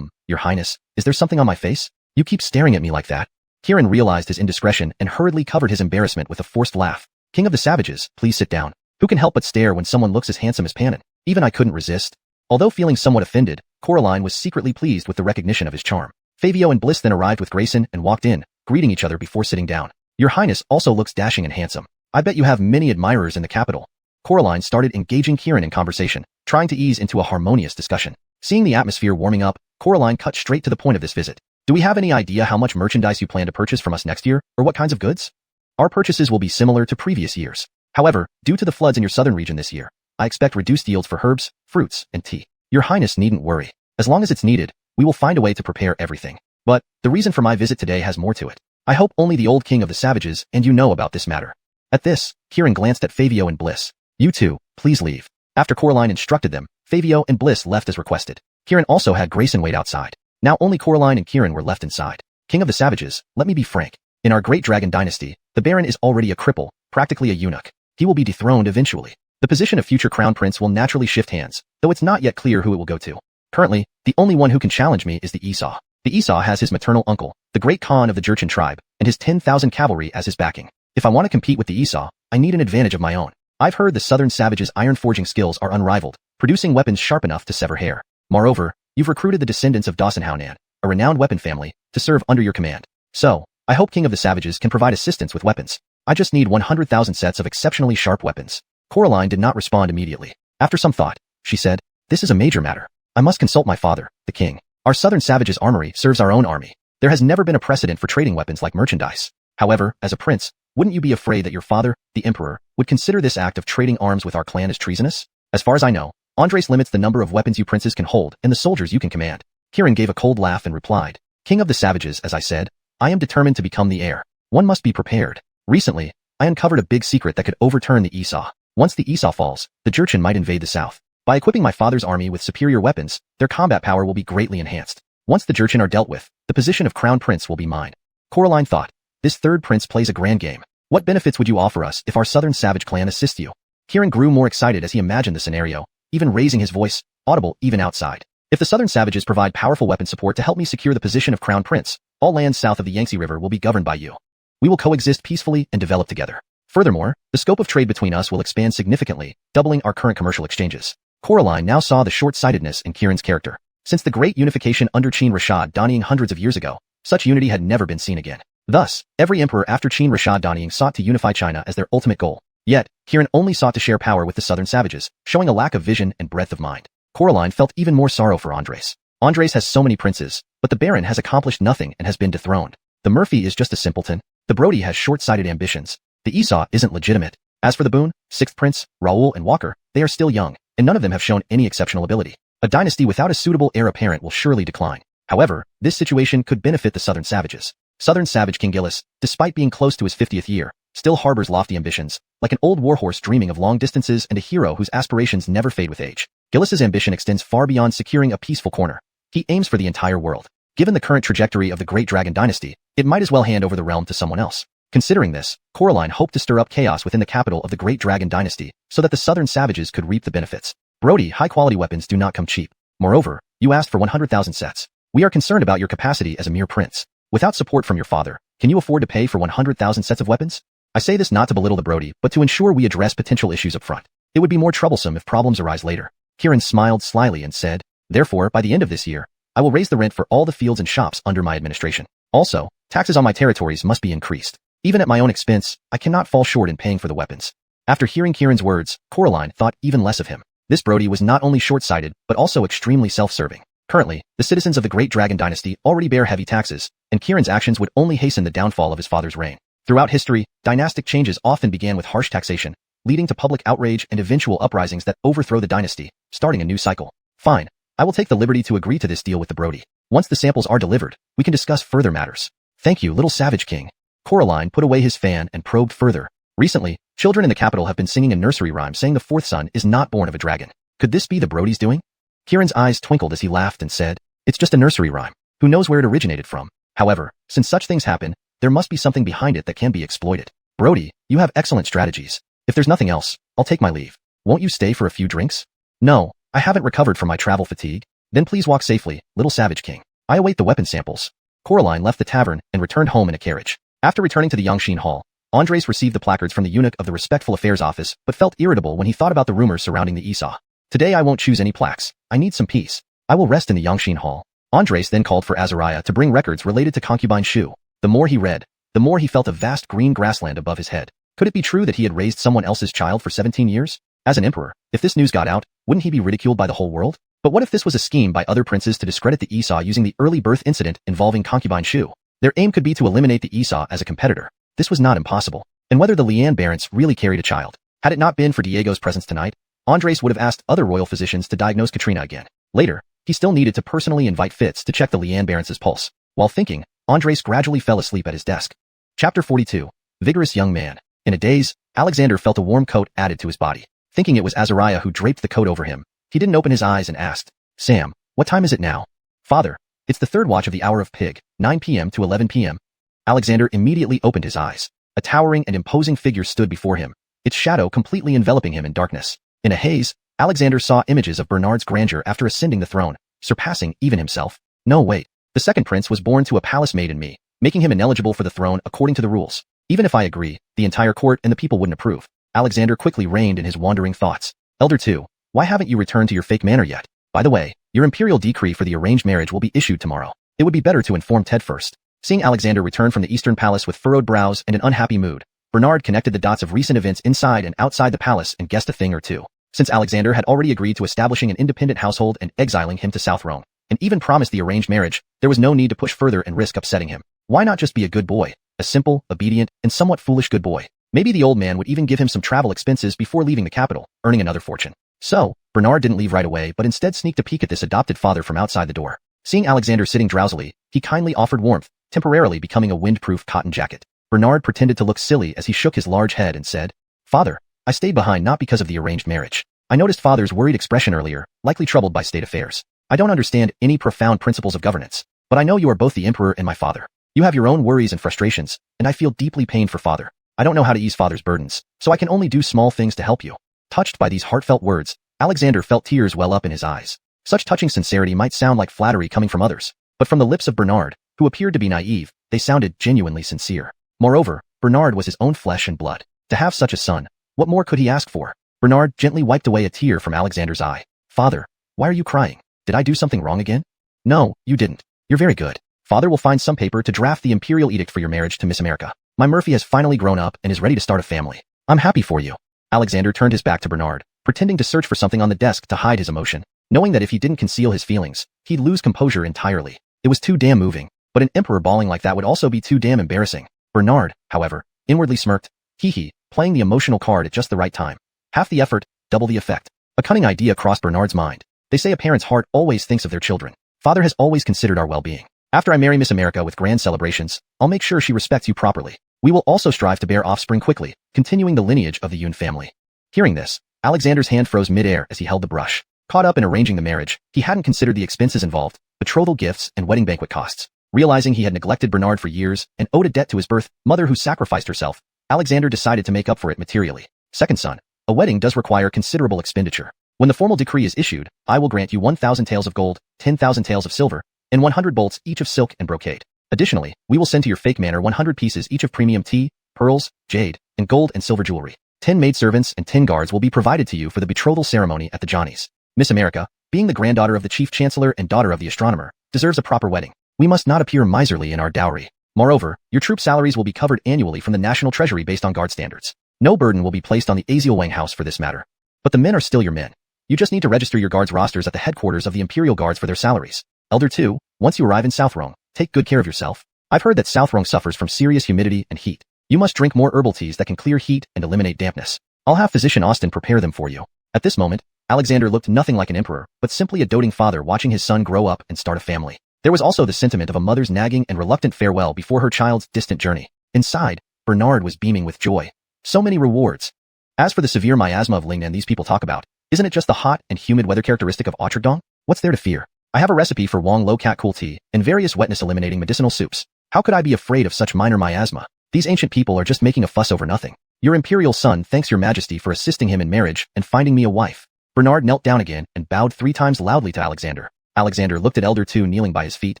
Your Highness, is there something on my face? You keep staring at me like that. Kieran realized his indiscretion and hurriedly covered his embarrassment with a forced laugh. King of the Savages, please sit down. Who can help but stare when someone looks as handsome as Panon? Even I couldn't resist. Although feeling somewhat offended, Coraline was secretly pleased with the recognition of his charm. Fabio and Bliss then arrived with Grayson and walked in, greeting each other before sitting down. Your Highness also looks dashing and handsome. I bet you have many admirers in the capital. Coraline started engaging Kieran in conversation, trying to ease into a harmonious discussion. Seeing the atmosphere warming up, Coraline cut straight to the point of this visit. Do we have any idea how much merchandise you plan to purchase from us next year, or what kinds of goods? Our purchases will be similar to previous years. However, due to the floods in your southern region this year, I expect reduced yields for herbs, fruits, and tea. Your Highness needn't worry. As long as it's needed, we will find a way to prepare everything. But, the reason for my visit today has more to it. I hope only the old King of the Savages and you know about this matter. At this, Kieran glanced at Fabio and Bliss. You two, please leave. After Coraline instructed them, Fabio and Bliss left as requested. Kieran also had Grayson wait outside. Now only Coraline and Kieran were left inside. King of the Savages, let me be frank. In our great dragon dynasty, the Baron is already a cripple, practically a eunuch. He will be dethroned eventually. The position of future crown prince will naturally shift hands, though it's not yet clear who it will go to. Currently, the only one who can challenge me is the Esau. The Esau has his maternal uncle, the great Khan of the Jurchen tribe, and his 10,000 cavalry as his backing. If I want to compete with the Esau, I need an advantage of my own. I've heard the southern savages' iron forging skills are unrivaled, producing weapons sharp enough to sever hair. Moreover, you've recruited the descendants of Dawson-Haunan, a renowned weapon family, to serve under your command. So, I hope King of the Savages can provide assistance with weapons. I just need 100,000 sets of exceptionally sharp weapons. Coraline did not respond immediately. After some thought, she said, "This is a major matter. I must consult my father, the king. Our southern savages' armory serves our own army. There has never been a precedent for trading weapons like merchandise. However, as a prince, wouldn't you be afraid that your father, the emperor, would consider this act of trading arms with our clan as treasonous? As far as I know, Andres limits the number of weapons you princes can hold and the soldiers you can command." Kirin gave a cold laugh and replied, "King of the Savages, as I said, I am determined to become the heir. One must be prepared. Recently, I uncovered a big secret that could overturn the Esau. Once the Esau falls, the Jurchen might invade the south. By equipping my father's army with superior weapons, their combat power will be greatly enhanced. Once the Jurchen are dealt with, the position of crown prince will be mine." Coraline thought, "This third prince plays a grand game. What benefits would you offer us if our southern savage clan assists you?" Kirin grew more excited as he imagined the scenario, even raising his voice, audible even outside. "If the southern savages provide powerful weapon support to help me secure the position of crown prince, all lands south of the Yangtze River will be governed by you. We will coexist peacefully and develop together. Furthermore, the scope of trade between us will expand significantly, doubling our current commercial exchanges." Coraline now saw the short-sightedness in Kirin's character. Since the great unification under Qin Rashad Danying hundreds of years ago, such unity had never been seen again. Thus, every emperor after Qin Rashad Danying sought to unify China as their ultimate goal. Yet, Kirin only sought to share power with the southern savages, showing a lack of vision and breadth of mind. Coraline felt even more sorrow for Andres. Andres has so many princes, but the Baron has accomplished nothing and has been dethroned. The Murphy is just a simpleton. The Brody has short-sighted ambitions. The Esau isn't legitimate. As for the Boone, Sixth Prince, Raoul and Walker, they are still young, and none of them have shown any exceptional ability. A dynasty without a suitable heir apparent will surely decline. However, this situation could benefit the southern savages. Southern savage King Gillis, despite being close to his 50th year, still harbors lofty ambitions, like an old warhorse dreaming of long distances and a hero whose aspirations never fade with age. Gillis's ambition extends far beyond securing a peaceful corner. He aims for the entire world. Given the current trajectory of the Great Dragon Dynasty, it might as well hand over the realm to someone else. Considering this, Coraline hoped to stir up chaos within the capital of the Great Dragon Dynasty so that the southern savages could reap the benefits. "Brody, high-quality weapons do not come cheap. Moreover, you asked for 100,000 sets. We are concerned about your capacity as a mere prince. Without support from your father, can you afford to pay for 100,000 sets of weapons? I say this not to belittle the Brody, but to ensure we address potential issues up front. It would be more troublesome if problems arise later." Kirin smiled slyly and said, "Therefore, by the end of this year, I will raise the rent for all the fields and shops under my administration. Also, taxes on my territories must be increased. Even at my own expense, I cannot fall short in paying for the weapons." After hearing Kirin's words, Coraline thought even less of him. This Brody was not only short-sighted, but also extremely self-serving. Currently, the citizens of the Great Dragon Dynasty already bear heavy taxes, and Kirin's actions would only hasten the downfall of his father's reign. Throughout history, dynastic changes often began with harsh taxation, leading to public outrage and eventual uprisings that overthrow the dynasty, starting a new cycle. "Fine, I will take the liberty to agree to this deal with the Brody. Once the samples are delivered, we can discuss further matters." "Thank you, little savage king." Coraline put away his fan and probed further. Recently, children in the capital have been singing a nursery rhyme saying the fourth son is not born of a dragon. Could this be the Brody's doing? Kirin's eyes twinkled as he laughed and said, "It's just a nursery rhyme. Who knows where it originated from? However, since such things happen, there must be something behind it that can be exploited. Brody, you have excellent strategies. If there's nothing else, I'll take my leave. Won't you stay for a few drinks?" "No, I haven't recovered from my travel fatigue." "Then please walk safely, little savage king. I await the weapon samples." Coraline left the tavern and returned home in a carriage. After returning to the Yangxin Hall, Andres received the placards from the eunuch of the Respectful Affairs office, but felt irritable when he thought about the rumors surrounding the Esau. "Today I won't choose any plaques. I need some peace. I will rest in the Yangxin Hall." Andres then called for Azariah to bring records related to concubine Shu. The more he read, the more he felt a vast green grassland above his head. Could it be true that he had raised someone else's child for 17 years? As an emperor, if this news got out, wouldn't he be ridiculed by the whole world? But what if this was a scheme by other princes to discredit the Esau using the early birth incident involving concubine Shu? Their aim could be to eliminate the Esau as a competitor. This was not impossible. And whether the Lian Barents really carried a child. Had it not been for Diego's presence tonight, Andres would have asked other royal physicians to diagnose Katrina again. Later, he still needed to personally invite Fitz to check the Lian Barents' pulse. While thinking, Andres gradually fell asleep at his desk. Chapter 42. Vigorous Young Man. In a daze, Alexander felt a warm coat added to his body. Thinking it was Azariah who draped the coat over him, he didn't open his eyes and asked, "Sam, what time is it now?" "Father, it's the third watch of the hour of pig, 9 p.m. to 11 p.m. Alexander immediately opened his eyes. A towering and imposing figure stood before him, its shadow completely enveloping him in darkness. In a haze, Alexander saw images of Bernard's grandeur after ascending the throne, surpassing even himself. No, wait. The second prince was born to a palace maid in me, making him ineligible for the throne according to the rules. Even if I agree, the entire court and the people wouldn't approve. Alexander quickly reined in his wandering thoughts. Elder 2, why haven't you returned to your fake manor yet? By the way, your imperial decree for the arranged marriage will be issued tomorrow. It would be better to inform Ted first. Seeing Alexander return from the Eastern Palace with furrowed brows and an unhappy mood, Bernard connected the dots of recent events inside and outside the palace and guessed a thing or two. Since Alexander had already agreed to establishing an independent household and exiling him to South Rome, and even promised the arranged marriage, there was no need to push further and risk upsetting him. Why not just be a good boy? A simple, obedient, and somewhat foolish good boy. Maybe the old man would even give him some travel expenses before leaving the capital, earning another fortune. So, Bernard didn't leave right away but instead sneaked a peek at this adopted father from outside the door. Seeing Alexander sitting drowsily, he kindly offered warmth, temporarily becoming a wind-proof cotton jacket. Bernard pretended to look silly as he shook his large head and said, "Father, I stayed behind not because of the arranged marriage. I noticed Father's worried expression earlier, likely troubled by state affairs. I don't understand any profound principles of governance, but I know you are both the Emperor and my father. You have your own worries and frustrations, and I feel deeply pained for Father. I don't know how to ease Father's burdens, so I can only do small things to help you." Touched by these heartfelt words, Alexander felt tears well up in his eyes. Such touching sincerity might sound like flattery coming from others, but from the lips of Bernard, who appeared to be naive, they sounded genuinely sincere. Moreover, Bernard was his own flesh and blood. To have such a son, what more could he ask for? Bernard gently wiped away a tear from Alexander's eye. "Father, why are you crying? Did I do something wrong again?" "No, you didn't. You're very good. Father will find some paper to draft the imperial edict for your marriage to Miss America. My Murphy has finally grown up and is ready to start a family. I'm happy for you." Alexander turned his back to Bernard, pretending to search for something on the desk to hide his emotion, knowing that if he didn't conceal his feelings, he'd lose composure entirely. It was too damn moving, but an emperor bawling like that would also be too damn embarrassing. Bernard, however, inwardly smirked. Hee, playing the emotional card at just the right time. Half the effort, double the effect. A cunning idea crossed Bernard's mind. They say a parent's heart always thinks of their children. Father has always considered our well-being. After I marry Miss America with grand celebrations, I'll make sure she respects you properly. We will also strive to bear offspring quickly, continuing the lineage of the Yun family. Hearing this, Alexander's hand froze mid-air as he held the brush. Caught up in arranging the marriage, he hadn't considered the expenses involved, betrothal gifts and wedding banquet costs. Realizing he had neglected Bernard for years and owed a debt to his birth mother who sacrificed herself, Alexander decided to make up for it materially. Second son, a wedding does require considerable expenditure. When the formal decree is issued, I will grant you 1,000 taels of gold, 10,000 taels of silver, and 100 bolts each of silk and brocade. Additionally, we will send to your fake manor 100 pieces each of premium tea, pearls, jade, and gold and silver jewelry. 10 maidservants and 10 guards will be provided to you for the betrothal ceremony at the Johnnies. Miss America, being the granddaughter of the chief chancellor and daughter of the astronomer, deserves a proper wedding. We must not appear miserly in our dowry. Moreover, your troop salaries will be covered annually from the national treasury based on guard standards. No burden will be placed on the Azielwang house for this matter. But the men are still your men. You just need to register your guards' rosters at the headquarters of the Imperial Guards for their salaries. Elder 2, once you arrive in South Rome, take good care of yourself. I've heard that South Rome suffers from serious humidity and heat. You must drink more herbal teas that can clear heat and eliminate dampness. I'll have Physician Austin prepare them for you. At this moment, Alexander looked nothing like an emperor, but simply a doting father watching his son grow up and start a family. There was also the sentiment of a mother's nagging and reluctant farewell before her child's distant journey. Inside, Bernard was beaming with joy. So many rewards. As for the severe miasma of Lingnan these people talk about, isn't it just the hot and humid weather characteristic of Otrigdong? What's there to fear? I have a recipe for Wong Lo Cat cool tea and various wetness-eliminating medicinal soups. How could I be afraid of such minor miasma? These ancient people are just making a fuss over nothing. Your imperial son thanks your majesty for assisting him in marriage and finding me a wife. Bernard knelt down again and bowed 3 times loudly to Alexander. Alexander looked at Elder 2 kneeling by his feet,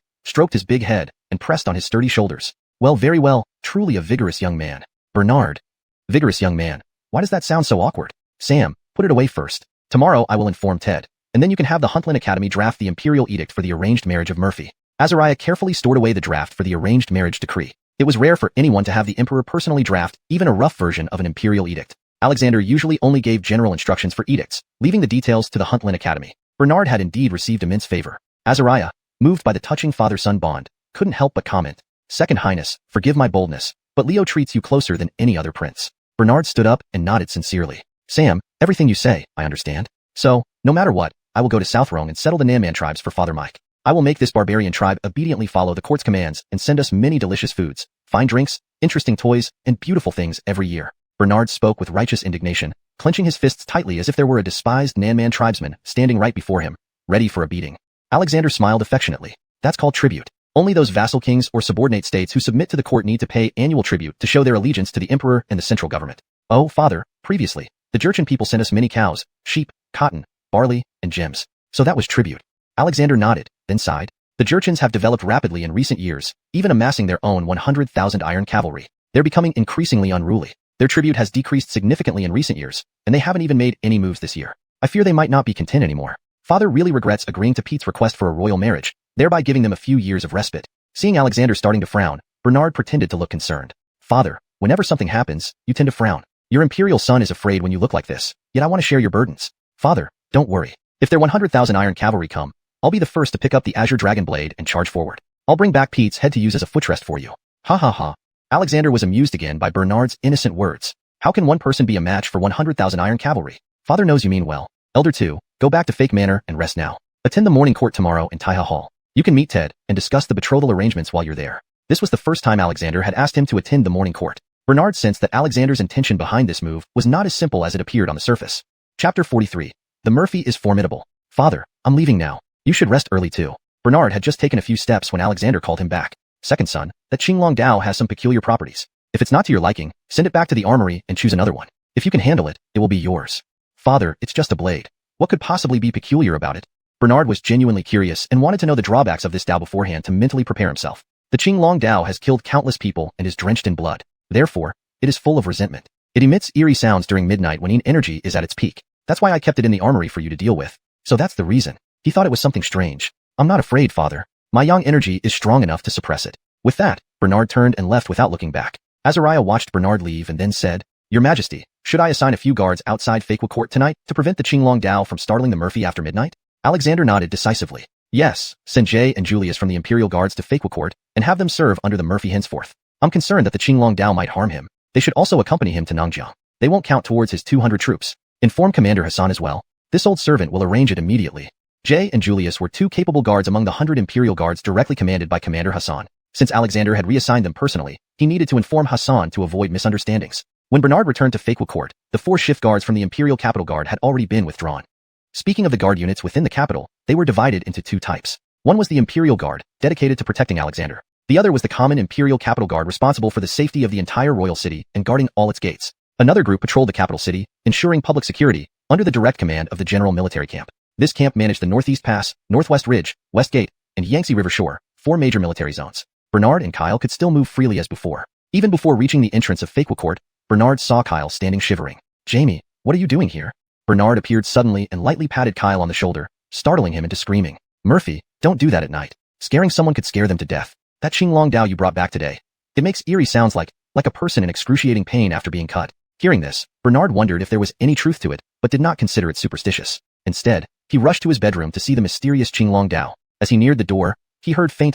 stroked his big head, and pressed on his sturdy shoulders. Well, very well, truly a vigorous young man. Bernard. Vigorous young man. Why does that sound so awkward? Sam, put it away first. Tomorrow I will inform Ted, and then you can have the Huntland Academy draft the imperial edict for the arranged marriage of Murphy. Azariah carefully stored away the draft for the arranged marriage decree. It was rare for anyone to have the emperor personally draft even a rough version of an imperial edict. Alexander usually only gave general instructions for edicts, leaving the details to the Huntland Academy. Bernard had indeed received immense favor. Azariah, moved by the touching father-son bond, couldn't help but comment, "Second Highness, forgive my boldness, but Leo treats you closer than any other prince." Bernard stood up and nodded sincerely. "Sam, everything you say, I understand. So, no matter what, I will go to South Rome and settle the Nanman tribes for Father Mike. I will make this barbarian tribe obediently follow the court's commands and send us many delicious foods, fine drinks, interesting toys, and beautiful things every year." Bernard spoke with righteous indignation, clenching his fists tightly as if there were a despised Nanman tribesman standing right before him, ready for a beating. Alexander smiled affectionately. "That's called tribute. Only those vassal kings or subordinate states who submit to the court need to pay annual tribute to show their allegiance to the emperor and the central government. Oh, Father, Previously, the Jurchen people sent us many cows, sheep, cotton, barley, and gems. So that was tribute. Alexander nodded, then sighed. The Jurchens have developed rapidly in recent years, even amassing their own 100,000 iron cavalry. They're becoming increasingly unruly. Their tribute has decreased significantly in recent years, and they haven't even made any moves this year. I fear they might not be content anymore. Father really regrets agreeing to Pete's request for a royal marriage, thereby giving them a few years of respite. Seeing Alexander starting to frown, Bernard pretended to look concerned. Father, whenever something happens, you tend to frown. Your imperial son is afraid when you look like this, yet I want to share your burdens. Father, don't worry. If their 100,000 iron cavalry come, I'll be the first to pick up the azure dragon blade and charge forward. I'll bring back Pete's head to use as a footrest for you. Ha ha ha. Alexander was amused again by Bernard's innocent words. How can one person be a match for 100,000 iron cavalry? Father knows you mean well. Elder 2, go back to Fake Manor and rest now. Attend the morning court tomorrow in Taiha Hall. You can meet Ted and discuss the betrothal arrangements while you're there. This was the first time Alexander had asked him to attend the morning court. Bernard sensed that Alexander's intention behind this move was not as simple as it appeared on the surface. Chapter 43. The Murphy is formidable. Father, I'm leaving now. You should rest early too. Bernard had just taken a few steps when Alexander called him back. Second son, that Qinglong Dao has some peculiar properties. If it's not to your liking, send it back to the armory and choose another one. If you can handle it, it will be yours. Father, it's just a blade. What could possibly be peculiar about it? Bernard was genuinely curious and wanted to know the drawbacks of this Dao beforehand to mentally prepare himself. The Qinglong Dao has killed countless people and is drenched in blood. Therefore, it is full of resentment. It emits eerie sounds during midnight when yin energy is at its peak. That's why I kept it in the armory for you to deal with. So that's the reason. He thought it was something strange. I'm not afraid, Father. My yang energy is strong enough to suppress it. With that, Bernard turned and left without looking back. Azariah watched Bernard leave and then said, Your Majesty, should I assign a few guards outside Fakwa Court tonight to prevent the Qinglong Dao from startling the Murphy after midnight? Alexander nodded decisively. Yes, send Jay and Julius from the Imperial Guards to Fakwa Court and have them serve under the Murphy henceforth. I'm concerned that the Qinglong Dao might harm him. They should also accompany him to Nangjiang. They won't count towards his 200 troops. Inform Commander Hassan as well. This old servant will arrange it immediately. Jay and Julius were two capable guards among the 100 Imperial Guards directly commanded by Commander Hassan. Since Alexander had reassigned them personally, he needed to inform Hassan to avoid misunderstandings. When Bernard returned to Fakwa Court, the 4 shift guards from the Imperial Capital Guard had already been withdrawn. Speaking of the guard units within the capital, they were divided into 2 types. One was the Imperial Guard, dedicated to protecting Alexander. The other was the common Imperial Capital Guard responsible for the safety of the entire royal city and guarding all its gates. Another group patrolled the capital city, ensuring public security, under the direct command of the General Military Camp. This camp managed the Northeast Pass, Northwest Ridge, West Gate, and Yangtze River Shore, 4 major military zones. Bernard and Kyle could still move freely as before. Even before reaching the entrance of Fakwa Court, Bernard saw Kyle standing shivering. Jamie, what are you doing here? Bernard appeared suddenly and lightly patted Kyle on the shoulder, startling him into screaming. Murphy, don't do that at night. Scaring someone could scare them to death. That Qinglong Dao you brought back today. It makes eerie sounds like a person in excruciating pain after being cut. Hearing this, Bernard wondered if there was any truth to it, but did not consider it superstitious. Instead, he rushed to his bedroom to see the mysterious Qinglong Dao. As he neared the door, he heard faint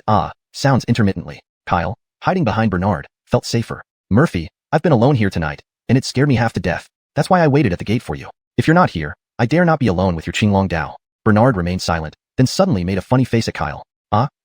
sounds intermittently. Kyle, hiding behind Bernard, felt safer. Murphy, I've been alone here tonight, and it scared me half to death. That's why I waited at the gate for you. If you're not here, I dare not be alone with your Qinglong Dao. Bernard remained silent, then suddenly made a funny face at Kyle.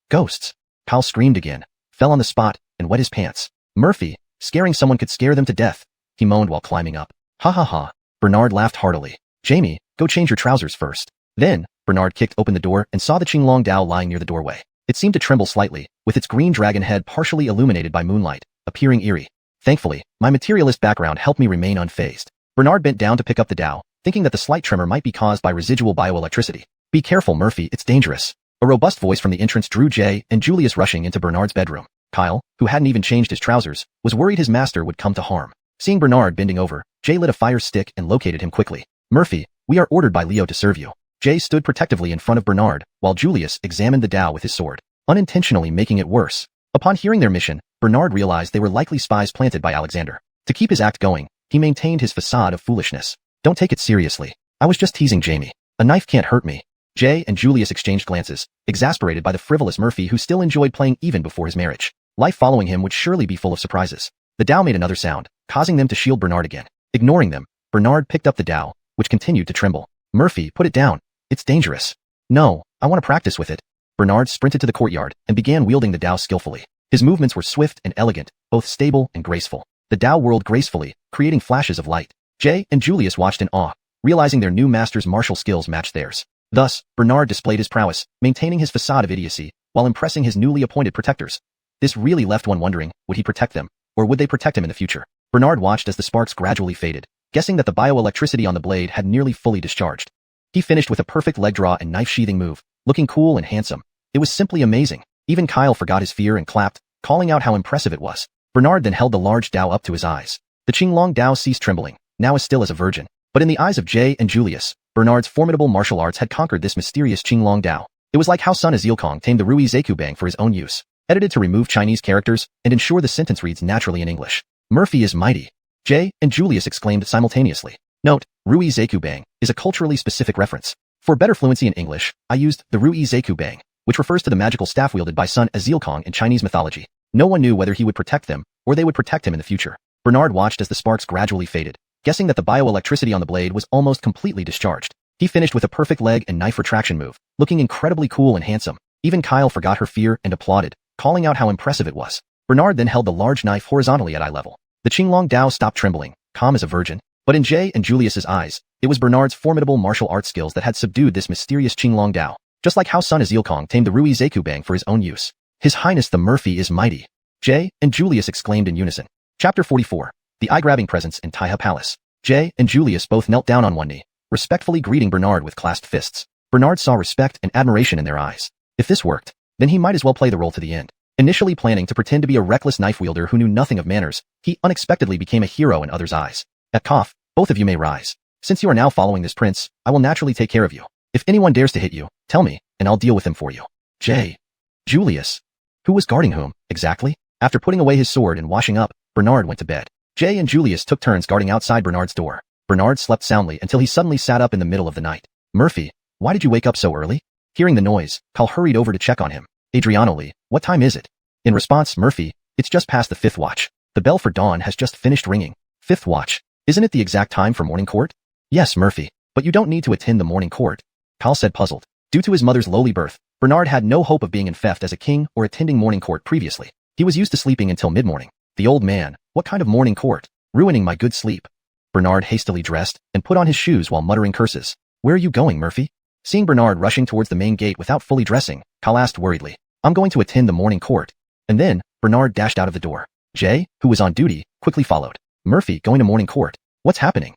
Ghosts. Kyle screamed again, fell on the spot, and wet his pants. Murphy, scaring someone could scare them to death, he moaned while climbing up. Ha ha ha. Bernard laughed heartily. Jamie, go change your trousers first. Then, Bernard kicked open the door and saw the Qinglong Dao lying near the doorway. It seemed to tremble slightly, with its green dragon head partially illuminated by moonlight, appearing eerie. Thankfully, my materialist background helped me remain unfazed. Bernard bent down to pick up the Dao, thinking that the slight tremor might be caused by residual bioelectricity. Be careful, Murphy, it's dangerous. A robust voice from the entrance drew Jay and Julius rushing into Bernard's bedroom. Kyle, who hadn't even changed his trousers, was worried his master would come to harm. Seeing Bernard bending over, Jay lit a fire stick and located him quickly. Murphy, we are ordered by Leo to serve you. Jay stood protectively in front of Bernard, while Julius examined the Dao with his sword, unintentionally making it worse. Upon hearing their mission, Bernard realized they were likely spies planted by Alexander. To keep his act going, he maintained his facade of foolishness. Don't take it seriously. I was just teasing Jamie. A knife can't hurt me. Jay and Julius exchanged glances, exasperated by the frivolous Murphy who still enjoyed playing even before his marriage. Life following him would surely be full of surprises. The Dao made another sound, causing them to shield Bernard again. Ignoring them, Bernard picked up the Dao, which continued to tremble. Murphy, put it down. It's dangerous. No, I want to practice with it. Bernard sprinted to the courtyard and began wielding the Dao skillfully. His movements were swift and elegant, both stable and graceful. The Dao whirled gracefully, creating flashes of light. Jay and Julius watched in awe, realizing their new master's martial skills matched theirs. Thus, Bernard displayed his prowess, maintaining his facade of idiocy, while impressing his newly appointed protectors. This really left one wondering, would he protect them, or would they protect him in the future? Bernard watched as the sparks gradually faded, guessing that the bioelectricity on the blade had nearly fully discharged. He finished with a perfect leg draw and knife sheathing move, looking cool and handsome. It was simply amazing. Even Kyle forgot his fear and clapped, calling out how impressive it was. Bernard then held the large Dao up to his eyes. The Qinglong Dao ceased trembling, now as still as a virgin. But in the eyes of Jay and Julius, Bernard's formidable martial arts had conquered this mysterious Qinglong Dao. It was like how Sun Azilkong tamed the Rui Zekubang for his own use. Edited to remove Chinese characters and ensure the sentence reads naturally in English. Murphy is mighty. Jay and Julius exclaimed simultaneously. Note, Rui Zekubang is a culturally specific reference. For better fluency in English, I used the Rui Zekubang, which refers to the magical staff wielded by Sun Azilkong in Chinese mythology. No one knew whether he would protect them, or they would protect him in the future. Bernard watched as the sparks gradually faded, guessing that the bioelectricity on the blade was almost completely discharged. He finished with a perfect leg and knife retraction move, looking incredibly cool and handsome. Even Kyle forgot her fear and applauded, calling out how impressive it was. Bernard then held the large knife horizontally at eye level. The Qinglong Dao stopped trembling, calm as a virgin. But in Jay and Julius's eyes, it was Bernard's formidable martial arts skills that had subdued this mysterious Qinglong Dao, just like how Sun Azilkong tamed the Rui Zekubang for his own use. His Highness the Murphy is mighty. Jay and Julius exclaimed in unison. Chapter 44. The eye-grabbing presence in Taiha Palace. Jay and Julius both knelt down on one knee, respectfully greeting Bernard with clasped fists. Bernard saw respect and admiration in their eyes. If this worked, then he might as well play the role to the end. Initially planning to pretend to be a reckless knife wielder who knew nothing of manners, he unexpectedly became a hero in others' eyes. At cough, both of you may rise. Since you are now following this prince, I will naturally take care of you. If anyone dares to hit you, tell me, and I'll deal with him for you. Jay. Julius. Who was guarding whom, exactly? After putting away his sword and washing up, Bernard went to bed. Jay and Julius took turns guarding outside Bernard's door. Bernard slept soundly until he suddenly sat up in the middle of the night. Murphy, why did you wake up so early? Hearing the noise, Kyle hurried over to check on him. Adriano Lee, what time is it? In response, Murphy, it's just past the 5th watch. The bell for dawn has just finished ringing. 5th watch. Isn't it the exact time for morning court? Yes, Murphy, but you don't need to attend the morning court. Kyle said puzzled. Due to his mother's lowly birth, Bernard had no hope of being infeft as a king or attending morning court previously. He was used to sleeping until mid-morning. The old man, what kind of morning court? Ruining my good sleep. Bernard hastily dressed and put on his shoes while muttering curses. Where are you going, Murphy? Seeing Bernard rushing towards the main gate without fully dressing, Kyle asked worriedly. I'm going to attend the morning court. And then, Bernard dashed out of the door. Jay, who was on duty, quickly followed. Murphy going to morning court. What's happening?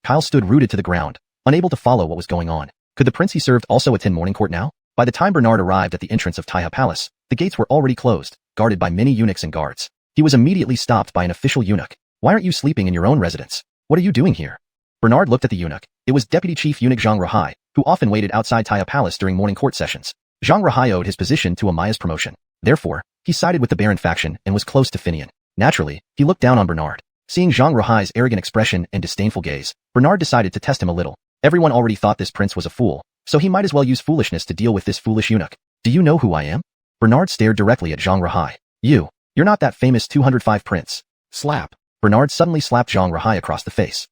Kyle stood rooted to the ground, unable to follow what was going on. Could the prince he served also attend morning court now? By the time Bernard arrived at the entrance of Taiha Palace, the gates were already closed, guarded by many eunuchs and guards. He was immediately stopped by an official eunuch. Why aren't you sleeping in your own residence? What are you doing here? Bernard looked at the eunuch. It was Deputy Chief Eunuch Zhang Rahai, who often waited outside Taiha Palace during morning court sessions. Zhang Rahai owed his position to Amaya's promotion. Therefore, he sided with the Baron faction and was close to Finian. Naturally, he looked down on Bernard. Seeing Zhang Rahai's arrogant expression and disdainful gaze, Bernard decided to test him a little. Everyone already thought this prince was a fool, so he might as well use foolishness to deal with this foolish eunuch. Do you know who I am? Bernard stared directly at Zhang Rahai. You're not that famous 205 prince. Slap. Bernard suddenly slapped Zhang Rahai across the face.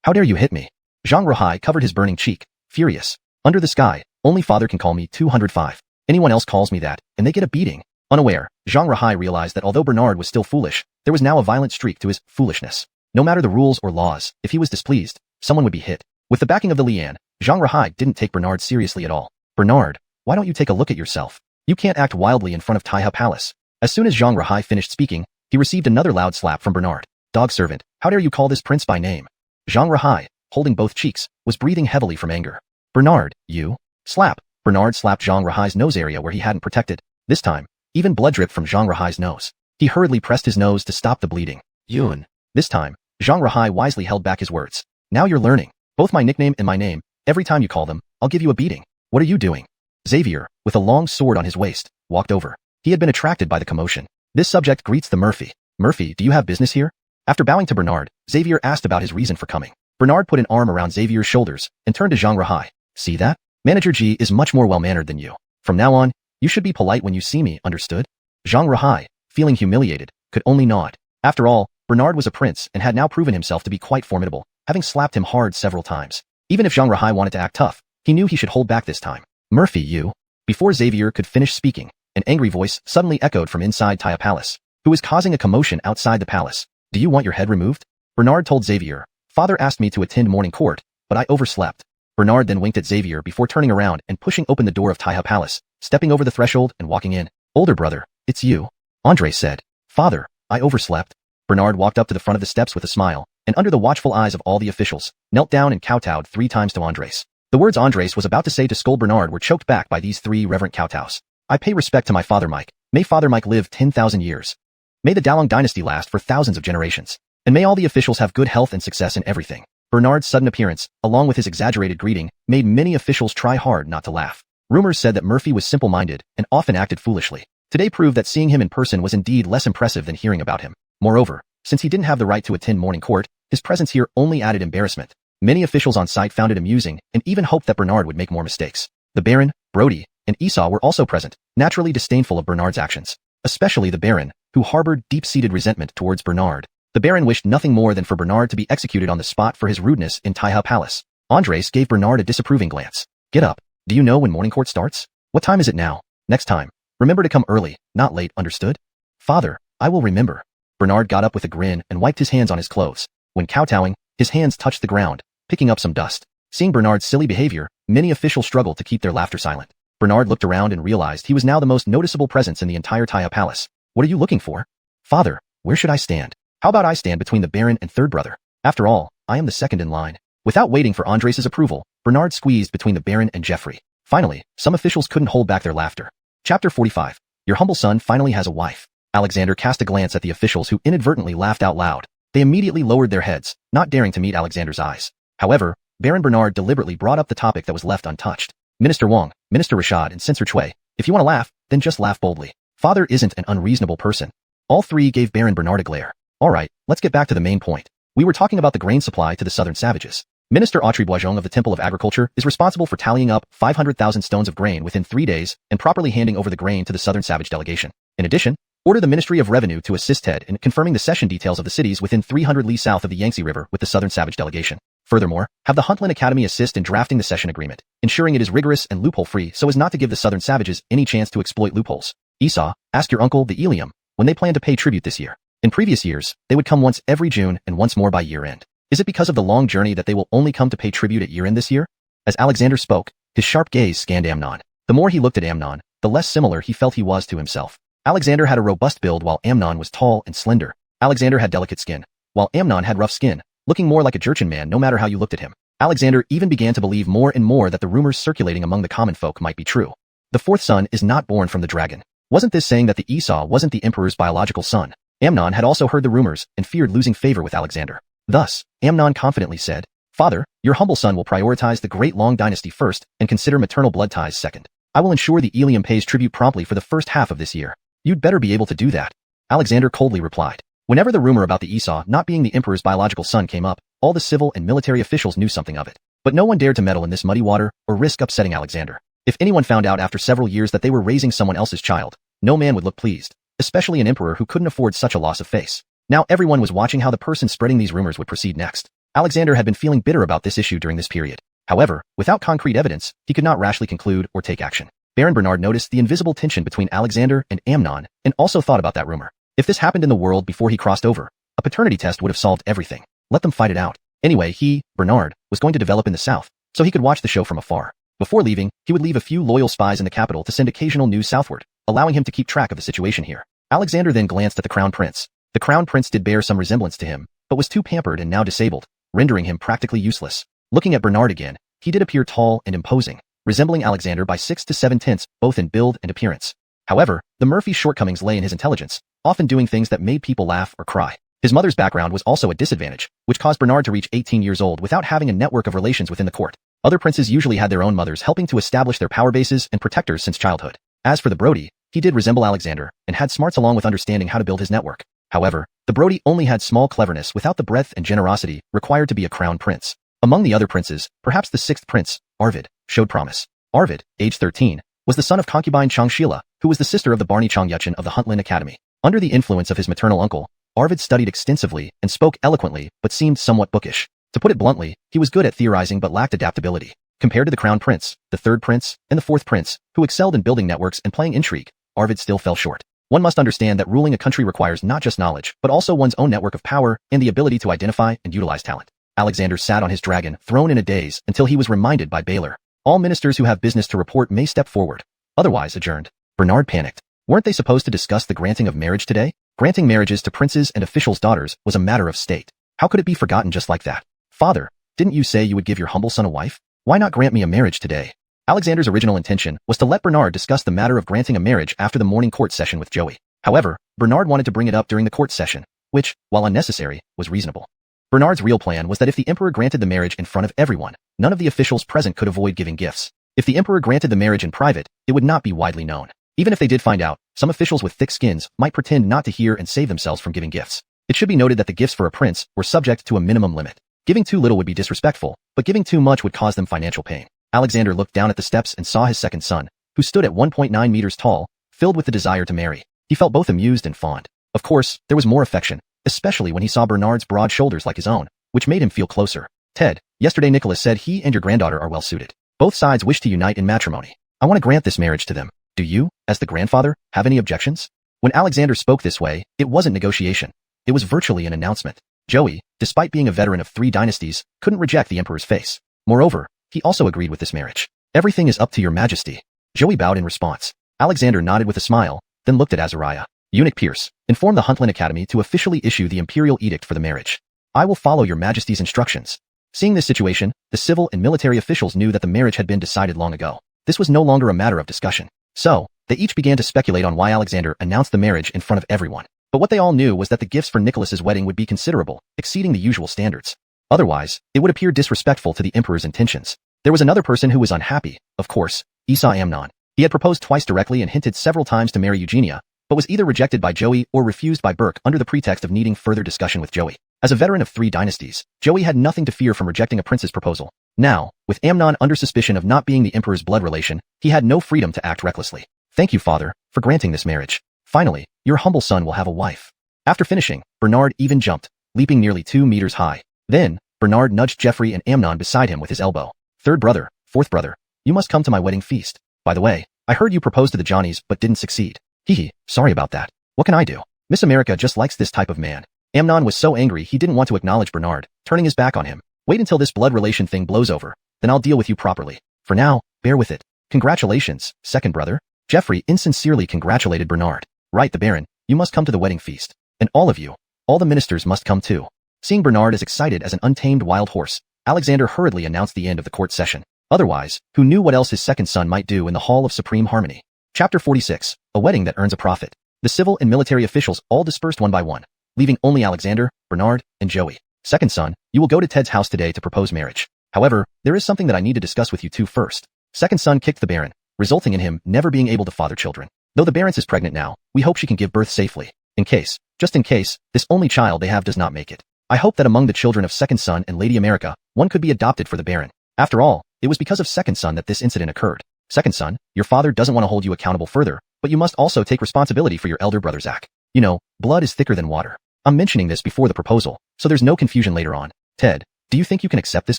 How dare you hit me? Zhang Rahai covered his burning cheek, furious. Under the sky, only father can call me 205. Anyone else calls me that, and they get a beating. Unaware, Zhang Rahai realized that although Bernard was still foolish, there was now a violent streak to his foolishness. No matter the rules or laws, if he was displeased, someone would be hit. With the backing of the Lian, Zhang Rahai didn't take Bernard seriously at all. Bernard, why don't you take a look at yourself? You can't act wildly in front of Taiha Palace. As soon as Zhang Rahai finished speaking, he received another loud slap from Bernard. Dog servant, how dare you call this prince by name? Zhang Rahai, holding both cheeks, was breathing heavily from anger. Bernard, you? Slap. Bernard slapped Zhang Rahai's nose area where he hadn't protected. This time, even blood dripped from Zhang Rahai's nose. He hurriedly pressed his nose to stop the bleeding. Yun. This time, Zhang Rahai wisely held back his words. Now you're learning. Both my nickname and my name, every time you call them, I'll give you a beating. What are you doing? Xavier, with a long sword on his waist, walked over. He had been attracted by the commotion. This subject greets the Murphy. Murphy, do you have business here? After bowing to Bernard, Xavier asked about his reason for coming. Bernard put an arm around Xavier's shoulders and turned to Zhang Rahai. See that? Manager G is much more well-mannered than you. From now on, you should be polite when you see me, understood? Zhang Rahai, feeling humiliated, could only nod. After all, Bernard was a prince and had now proven himself to be quite formidable, having slapped him hard several times. Even if Zhang Rahai wanted to act tough, he knew he should hold back this time. Murphy, you. Before Xavier could finish speaking, an angry voice suddenly echoed from inside Taiha Palace. Who is causing a commotion outside the palace? Do you want your head removed? Bernard told Xavier. Father asked me to attend morning court, but I overslept. Bernard then winked at Xavier before turning around and pushing open the door of Taiha Palace, stepping over the threshold and walking in. Older brother, it's you. Andre said. Father, I overslept. Bernard walked up to the front of the steps with a smile, and under the watchful eyes of all the officials, knelt down and kowtowed 3 times to Andres. The words Andres was about to say to scold Bernard were choked back by these 3 reverent kowtows. I pay respect to my father Mike. May Father Mike live 10,000 years. May the Dalong dynasty last for thousands of generations. And may all the officials have good health and success in everything. Bernard's sudden appearance, along with his exaggerated greeting, made many officials try hard not to laugh. Rumors said that Murphy was simple-minded and often acted foolishly. Today proved that seeing him in person was indeed less impressive than hearing about him. Moreover, since he didn't have the right to attend morning court, his presence here only added embarrassment. Many officials on site found it amusing and even hoped that Bernard would make more mistakes. The Baron, Brody, and Esau were also present, naturally disdainful of Bernard's actions. Especially the Baron, who harbored deep-seated resentment towards Bernard. The Baron wished nothing more than for Bernard to be executed on the spot for his rudeness in Taiha Palace. Andres gave Bernard a disapproving glance. Get up. Do you know when morning court starts? What time is it now? Next time. Remember to come early, not late, understood? Father, I will remember. Bernard got up with a grin and wiped his hands on his clothes. When kowtowing, his hands touched the ground, picking up some dust. Seeing Bernard's silly behavior, many officials struggled to keep their laughter silent. Bernard looked around and realized he was now the most noticeable presence in the entire Taiha Palace. What are you looking for? Father, where should I stand? How about I stand between the Baron and third brother? After all, I am the second in line. Without waiting for Andres' approval, Bernard squeezed between the Baron and Jeffrey. Finally, some officials couldn't hold back their laughter. Chapter 45. Your humble son finally has a wife. Alexander cast a glance at the officials who inadvertently laughed out loud. They immediately lowered their heads, not daring to meet Alexander's eyes. However, Baron Bernard deliberately brought up the topic that was left untouched. Minister Wang, Minister Rashad, and Censor Chui, if you want to laugh, then just laugh boldly. Father isn't an unreasonable person. All 3 gave Baron Bernard a glare. Alright, let's get back to the main point. We were talking about the grain supply to the southern savages. Minister Autry Boisjong of the Temple of Agriculture is responsible for tallying up 500,000 stones of grain within 3 days and properly handing over the grain to the southern savage delegation. In addition, order the Ministry of Revenue to assist Ted in confirming the cession details of the cities within 300 li south of the Yangtze River with the southern savage delegation. Furthermore, have the Huntland Academy assist in drafting the cession agreement, ensuring it is rigorous and loophole-free so as not to give the southern savages any chance to exploit loopholes. Esau, ask your uncle, the Elium, when they plan to pay tribute this year. In previous years, they would come once every June and once more by year-end. Is it because of the long journey that they will only come to pay tribute at year-end this year? As Alexander spoke, his sharp gaze scanned Amnon. The more he looked at Amnon, the less similar he felt he was to himself. Alexander had a robust build while Amnon was tall and slender. Alexander had delicate skin, while Amnon had rough skin, looking more like a Jurchen man no matter how you looked at him. Alexander even began to believe more and more that the rumors circulating among the common folk might be true. The 4th son is not born from the dragon. Wasn't this saying that the Esau wasn't the emperor's biological son? Amnon had also heard the rumors and feared losing favor with Alexander. Thus, Amnon confidently said, Father, your humble son will prioritize the great Long dynasty first and consider maternal blood ties second. I will ensure the Elium pays tribute promptly for the first half of this year. You'd better be able to do that. Alexander coldly replied. Whenever the rumor about the Esau not being the emperor's biological son came up, all the civil and military officials knew something of it. But no one dared to meddle in this muddy water or risk upsetting Alexander. If anyone found out after several years that they were raising someone else's child, no man would look pleased, especially an emperor who couldn't afford such a loss of face. Now everyone was watching how the person spreading these rumors would proceed next. Alexander had been feeling bitter about this issue during this period. However, without concrete evidence, he could not rashly conclude or take action. Baron Bernard noticed the invisible tension between Alexander and Amnon and also thought about that rumor. If this happened in the world before he crossed over, a paternity test would have solved everything. Let them fight it out. Anyway, he, Bernard, was going to develop in the south, so he could watch the show from afar. Before leaving, he would leave a few loyal spies in the capital to send occasional news southward, allowing him to keep track of the situation here. Alexander then glanced at the Crown Prince. The Crown Prince did bear some resemblance to him, but was too pampered and now disabled, rendering him practically useless. Looking at Bernard again, he did appear tall and imposing, resembling Alexander by 6 to 7 tenths, both in build and appearance. However, the Murphy's shortcomings lay in his intelligence, often doing things that made people laugh or cry. His mother's background was also a disadvantage, which caused Bernard to reach 18 years old without having a network of relations within the court. Other princes usually had their own mothers helping to establish their power bases and protectors since childhood. As for the Brody, he did resemble Alexander and had smarts along with understanding how to build his network. However, the Brody only had small cleverness without the breadth and generosity required to be a crown prince. Among the other princes, perhaps the 6th prince, Arvid, showed promise. Arvid, age 13, was the son of concubine Chang Shila, who was the sister of the Barney Chang Yuchen of the Huntland Academy. Under the influence of his maternal uncle, Arvid studied extensively and spoke eloquently but seemed somewhat bookish. To put it bluntly, he was good at theorizing but lacked adaptability. Compared to the crown prince, the 3rd prince, and the 4th prince, who excelled in building networks and playing intrigue, Arvid still fell short. One must understand that ruling a country requires not just knowledge, but also one's own network of power and the ability to identify and utilize talent. Alexander sat on his dragon, thrown in a daze, until he was reminded by Baylor. All ministers who have business to report may step forward. Otherwise adjourned. Bernard panicked. Weren't they supposed to discuss the granting of marriage today? Granting marriages to princes and officials' daughters was a matter of state. How could it be forgotten just like that? Father, didn't you say you would give your humble son a wife? Why not grant me a marriage today? Alexander's original intention was to let Bernard discuss the matter of granting a marriage after the morning court session with Joey. However, Bernard wanted to bring it up during the court session, which, while unnecessary, was reasonable. Bernard's real plan was that if the emperor granted the marriage in front of everyone, none of the officials present could avoid giving gifts. If the emperor granted the marriage in private, it would not be widely known. Even if they did find out, some officials with thick skins might pretend not to hear and save themselves from giving gifts. It should be noted that the gifts for a prince were subject to a minimum limit. Giving too little would be disrespectful, but giving too much would cause them financial pain. Alexander looked down at the steps and saw his second son, who stood at 1.9 meters tall, filled with the desire to marry. He felt both amused and fond. Of course, there was more affection, especially when he saw Bernard's broad shoulders like his own, which made him feel closer. Ted, yesterday Nicholas said he and your granddaughter are well suited. Both sides wish to unite in matrimony. I want to grant this marriage to them. Do you, as the grandfather, have any objections? When Alexander spoke this way, it wasn't negotiation. It was virtually an announcement. Joey, despite being a veteran of 3 dynasties, couldn't reject the emperor's face. Moreover, he also agreed with this marriage. Everything is up to your majesty. Joey bowed in response. Alexander nodded with a smile, then looked at Azariah. Eunuch Pierce, inform the Huntland Academy to officially issue the imperial edict for the marriage. I will follow your majesty's instructions. Seeing this situation, the civil and military officials knew that the marriage had been decided long ago. This was no longer a matter of discussion. So, they each began to speculate on why Alexander announced the marriage in front of everyone. But what they all knew was that the gifts for Nicholas's wedding would be considerable, exceeding the usual standards. Otherwise, it would appear disrespectful to the emperor's intentions. There was another person who was unhappy, of course, Esau Amnon. He had proposed twice directly and hinted several times to marry Eugenia, but was either rejected by Joey or refused by Burke under the pretext of needing further discussion with Joey. As a veteran of 3 dynasties, Joey had nothing to fear from rejecting a prince's proposal. Now, with Amnon under suspicion of not being the emperor's blood relation, he had no freedom to act recklessly. Thank you, father, for granting this marriage. Finally, your humble son will have a wife. After finishing, Bernard even jumped, leaping nearly 2 meters high. Then, Bernard nudged Jeffrey and Amnon beside him with his elbow. Third brother, fourth brother, you must come to my wedding feast. By the way, I heard you proposed to the Johnnies but didn't succeed. Hee, sorry about that. What can I do? Miss America just likes this type of man. Amnon was so angry he didn't want to acknowledge Bernard, turning his back on him. Wait until this blood relation thing blows over, then I'll deal with you properly. For now, bear with it. Congratulations, second brother. Jeffrey insincerely congratulated Bernard. Right, the Baron, you must come to the wedding feast. And all of you, all the ministers must come too. Seeing Bernard as excited as an untamed wild horse, Alexander hurriedly announced the end of the court session. Otherwise, who knew what else his second son might do in the Hall of Supreme Harmony? Chapter 46, A Wedding That Earns a Profit. The civil and military officials all dispersed one by one, leaving only Alexander, Bernard, and Joey. Second son, you will go to Ted's house today to propose marriage. However, there is something that I need to discuss with you two first. Second son kicked the Baron, resulting in him never being able to father children. Though the Baroness is pregnant now, we hope she can give birth safely. In case, just in case, this only child they have does not make it. I hope that among the children of Second Son and Lady America, one could be adopted for the Baron. After all, it was because of Second Son that this incident occurred. Second Son, your father doesn't want to hold you accountable further, but you must also take responsibility for your elder brother Zach. You know, blood is thicker than water. I'm mentioning this before the proposal, so there's no confusion later on. Ted, do you think you can accept this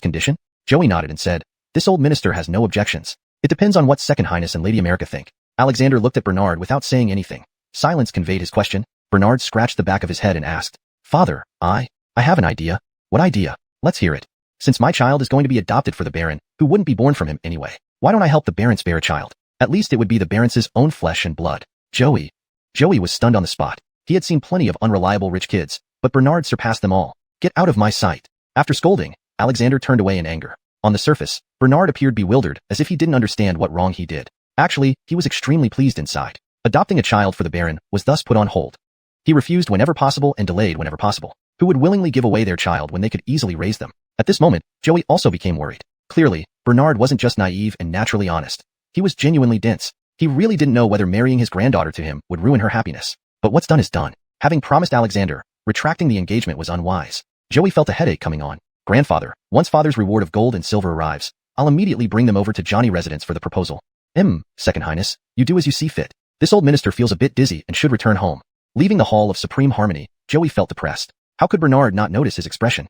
condition? Joey nodded and said, this old minister has no objections. It depends on what Second Highness and Lady America think. Alexander looked at Bernard without saying anything. Silence conveyed his question. Bernard scratched the back of his head and asked, Father, I have an idea. What idea? Let's hear it. Since my child is going to be adopted for the Baron, who wouldn't be born from him anyway, why don't I help the Baron's bear a child? At least it would be the Baron's own flesh and blood. Joey was stunned on the spot. He had seen plenty of unreliable rich kids, but Bernard surpassed them all. Get out of my sight. After scolding, Alexander turned away in anger. On the surface, Bernard appeared bewildered as if he didn't understand what wrong he did. Actually, he was extremely pleased inside. Adopting a child for the Baron was thus put on hold. He refused whenever possible and delayed whenever possible. Who would willingly give away their child when they could easily raise them? At this moment, Joey also became worried. Clearly, Bernard wasn't just naive and naturally honest. He was genuinely dense. He really didn't know whether marrying his granddaughter to him would ruin her happiness. But what's done is done. Having promised Alexander, retracting the engagement was unwise. Joey felt a headache coming on. Grandfather, once father's reward of gold and silver arrives, I'll immediately bring them over to Johnny residence for the proposal. Second Highness, you do as you see fit. This old minister feels a bit dizzy and should return home. Leaving the Hall of Supreme Harmony, Joey felt depressed. How could Bernard not notice his expression?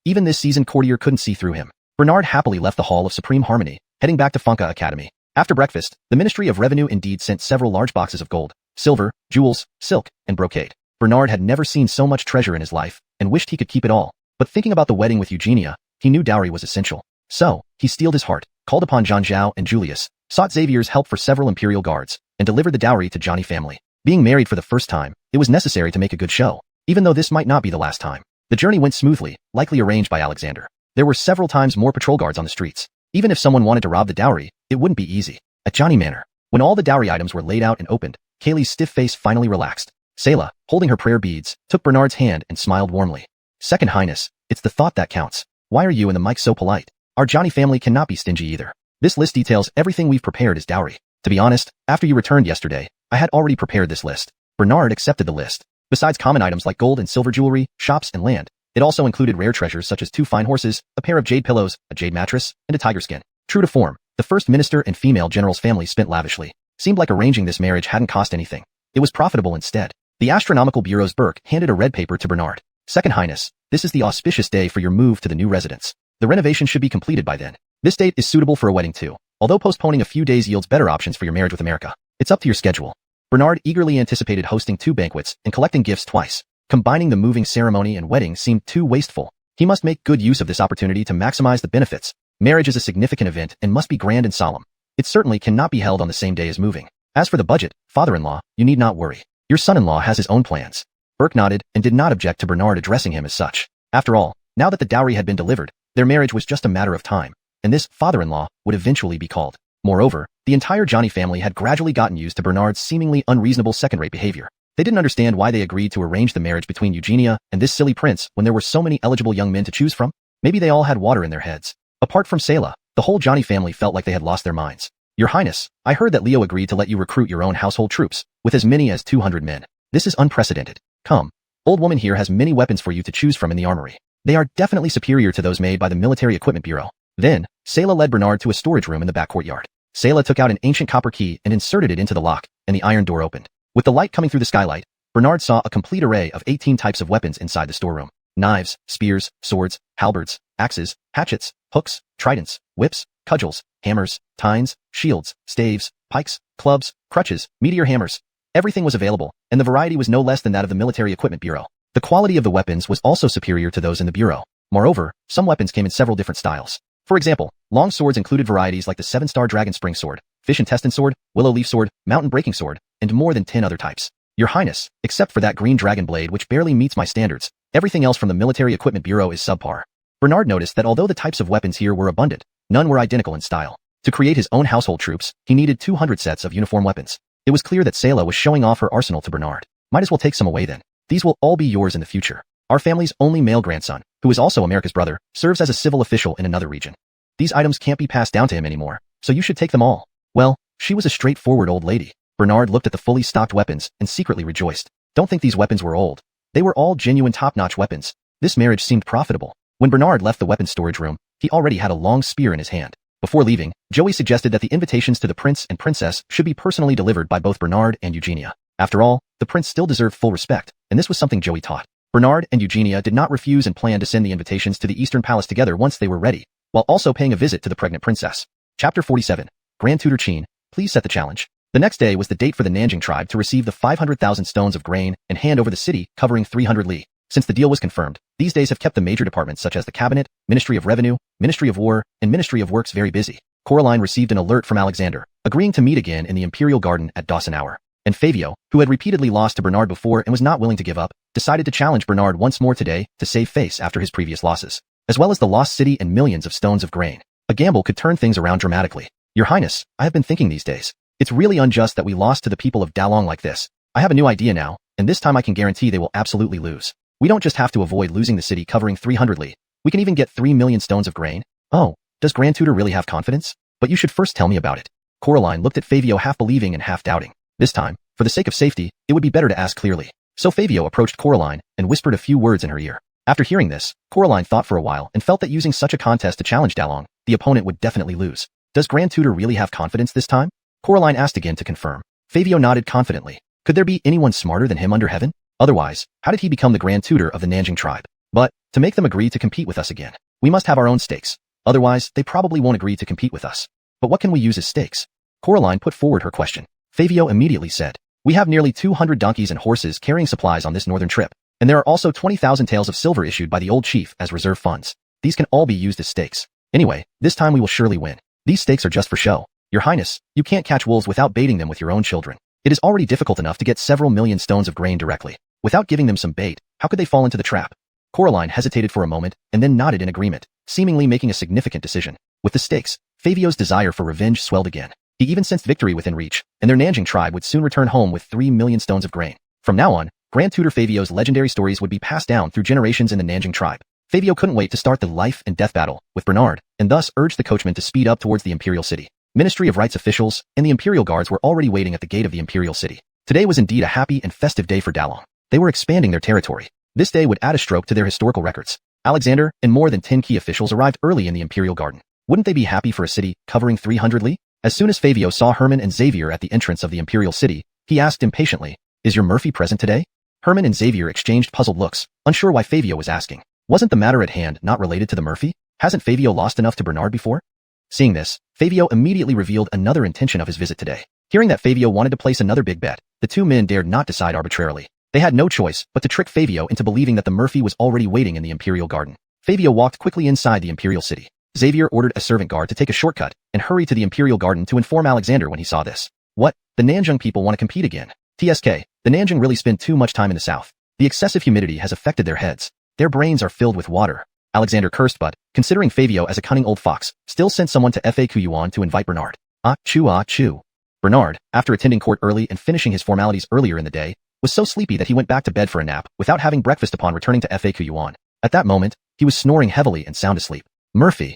Even this seasoned courtier couldn't see through him. Bernard happily left the Hall of Supreme Harmony, heading back to Funka Academy. After breakfast, the Ministry of Revenue indeed sent several large boxes of gold, silver, jewels, silk, and brocade. Bernard had never seen so much treasure in his life, and wished he could keep it all. But thinking about the wedding with Eugenia, he knew dowry was essential. So, he steeled his heart, called upon John Zhao and Julius, sought Xavier's help for several imperial guards, and delivered the dowry to Johnny family. Being married for the first time, it was necessary to make a good show, even though this might not be the last time. The journey went smoothly, likely arranged by Alexander. There were several times more patrol guards on the streets. Even if someone wanted to rob the dowry, it wouldn't be easy. At Johnny Manor, when all the dowry items were laid out and opened, Kaylee's stiff face finally relaxed. Sayla, holding her prayer beads, took Bernard's hand and smiled warmly. Second Highness, it's the thought that counts. Why are you and the Mike so polite? Our Johnny family cannot be stingy either. This list details everything we've prepared as dowry. To be honest, after you returned yesterday, I had already prepared this list. Bernard accepted the list. Besides common items like gold and silver jewelry, shops, and land, it also included rare treasures such as 2 fine horses, a pair of jade pillows, a jade mattress, and a tiger skin. True to form, the first minister and female general's family spent lavishly. Seemed like arranging this marriage hadn't cost anything. It was profitable instead. The Astronomical Bureau's Burke handed a red paper to Bernard. Second Highness, this is the auspicious day for your move to the new residence. The renovation should be completed by then. This date is suitable for a wedding too, although postponing a few days yields better options for your marriage with America. It's up to your schedule. Bernard eagerly anticipated hosting 2 banquets and collecting gifts twice. Combining the moving ceremony and wedding seemed too wasteful. He must make good use of this opportunity to maximize the benefits. Marriage is a significant event and must be grand and solemn. It certainly cannot be held on the same day as moving. As for the budget, father-in-law, you need not worry. Your son-in-law has his own plans. Burke nodded and did not object to Bernard addressing him as such. After all, now that the dowry had been delivered, their marriage was just a matter of time, and this father-in-law would eventually be called. Moreover, the entire Johnny family had gradually gotten used to Bernard's seemingly unreasonable second-rate behavior. They didn't understand why they agreed to arrange the marriage between Eugenia and this silly prince when there were so many eligible young men to choose from. Maybe they all had water in their heads. Apart from Sayla, the whole Johnny family felt like they had lost their minds. Your Highness, I heard that Leo agreed to let you recruit your own household troops, with as many as 200 men. This is unprecedented. Come. Old woman here has many weapons for you to choose from in the armory. They are definitely superior to those made by the Military Equipment Bureau. Then, Sayla led Bernard to a storage room in the back courtyard. Sayla took out an ancient copper key and inserted it into the lock, and the iron door opened. With the light coming through the skylight, Bernard saw a complete array of 18 types of weapons inside the storeroom. Knives, spears, swords, halberds, axes, hatchets, hooks, tridents, whips, cudgels, hammers, tines, shields, staves, pikes, clubs, crutches, meteor hammers. Everything was available, and the variety was no less than that of the Military Equipment Bureau. The quality of the weapons was also superior to those in the Bureau. Moreover, some weapons came in several different styles. For example, long swords included varieties like the 7-star Dragon Spring Sword, Fish Intestine Sword, Willow Leaf Sword, Mountain Breaking Sword, and more than 10 other types. Your Highness, except for that green dragon blade which barely meets my standards, everything else from the Military Equipment Bureau is subpar. Bernard noticed that although the types of weapons here were abundant, none were identical in style. To create his own household troops, he needed 200 sets of uniform weapons. It was clear that Sayla was showing off her arsenal to Bernard. Might as well take some away then. These will all be yours in the future. Our family's only male grandson, who is also America's brother, serves as a civil official in another region. These items can't be passed down to him anymore, so you should take them all. Well, she was a straightforward old lady. Bernard looked at the fully stocked weapons and secretly rejoiced. Don't think these weapons were old. They were all genuine top-notch weapons. This marriage seemed profitable. When Bernard left the weapons storage room, he already had a long spear in his hand. Before leaving, Joey suggested that the invitations to the prince and princess should be personally delivered by both Bernard and Eugenia. After all, the prince still deserved full respect, and this was something Joey taught. Bernard and Eugenia did not refuse and planned to send the invitations to the Eastern Palace together once they were ready, while also paying a visit to the pregnant princess. Chapter 47. Grand Tutor Chin, please set the challenge. The next day was the date for the Nanjing tribe to receive the 500,000 stones of grain and hand over the city covering 300 li. Since the deal was confirmed, these days have kept the major departments such as the Cabinet, Ministry of Revenue, Ministry of War, and Ministry of Works very busy. Coraline received an alert from Alexander, agreeing to meet again in the Imperial Garden at Dawson Hour. And Fabio, who had repeatedly lost to Bernard before and was not willing to give up, decided to challenge Bernard once more today to save face after his previous losses, as well as the lost city and millions of stones of grain. A gamble could turn things around dramatically. Your Highness, I have been thinking these days. It's really unjust that we lost to the people of Dalong like this. I have a new idea now, and this time I can guarantee they will absolutely lose. We don't just have to avoid losing the city covering 300 li. We can even get 3 million stones of grain. Oh, does Grand Tutor really have confidence? But you should first tell me about it. Coraline looked at Fabio half believing and half doubting. This time, for the sake of safety, it would be better to ask clearly. So Fabio approached Coraline and whispered a few words in her ear. After hearing this, Coraline thought for a while and felt that using such a contest to challenge Dalong, the opponent would definitely lose. Does Grand Tutor really have confidence this time? Coraline asked again to confirm. Fabio nodded confidently. Could there be anyone smarter than him under heaven? Otherwise, how did he become the Grand Tutor of the Nanjing tribe? But, to make them agree to compete with us again, we must have our own stakes. Otherwise, they probably won't agree to compete with us. But what can we use as stakes? Coraline put forward her question. Fabio immediately said, we have nearly 200 donkeys and horses carrying supplies on this northern trip, and there are also 20,000 taels of silver issued by the old chief as reserve funds. These can all be used as stakes. Anyway, this time we will surely win. These stakes are just for show. Your Highness, you can't catch wolves without baiting them with your own children. It is already difficult enough to get several million stones of grain directly. Without giving them some bait, how could they fall into the trap? Coraline hesitated for a moment and then nodded in agreement, seemingly making a significant decision. With the stakes, Fabio's desire for revenge swelled again. He even sensed victory within reach, and their Nanjing tribe would soon return home with 3 million stones of grain. From now on, Grand Tutor Fabio's legendary stories would be passed down through generations in the Nanjing tribe. Fabio couldn't wait to start the life and death battle with Bernard, and thus urged the coachman to speed up towards the Imperial City. Ministry of Rights officials and the Imperial Guards were already waiting at the gate of the Imperial City. Today was indeed a happy and festive day for Dalong. They were expanding their territory. This day would add a stroke to their historical records. Alexander and more than 10 key officials arrived early in the Imperial Garden. Wouldn't they be happy for a city covering 300 li? As soon as Fabio saw Herman and Xavier at the entrance of the Imperial City, he asked impatiently, "Is your Murphy present today?" Herman and Xavier exchanged puzzled looks, unsure why Fabio was asking. Wasn't the matter at hand not related to the Murphy? Hasn't Fabio lost enough to Bernard before? Seeing this, Fabio immediately revealed another intention of his visit today. Hearing that Fabio wanted to place another big bet, the two men dared not decide arbitrarily. They had no choice but to trick Fabio into believing that the Murphy was already waiting in the Imperial Garden. Fabio walked quickly inside the Imperial City. Xavier ordered a servant guard to take a shortcut and hurry to the Imperial Garden to inform Alexander when he saw this. What? The Nanjing people want to compete again. TSK, the Nanjing really spend too much time in the south. The excessive humidity has affected their heads. Their brains are filled with water. Alexander cursed but, considering Fabio as a cunning old fox, still sent someone to FAQ Yuan to invite Bernard. Ah chu. Bernard, after attending court early and finishing his formalities earlier in the day, was so sleepy that he went back to bed for a nap without having breakfast upon returning to FAQ Yuan. At that moment, he was snoring heavily and sound asleep. Murphy,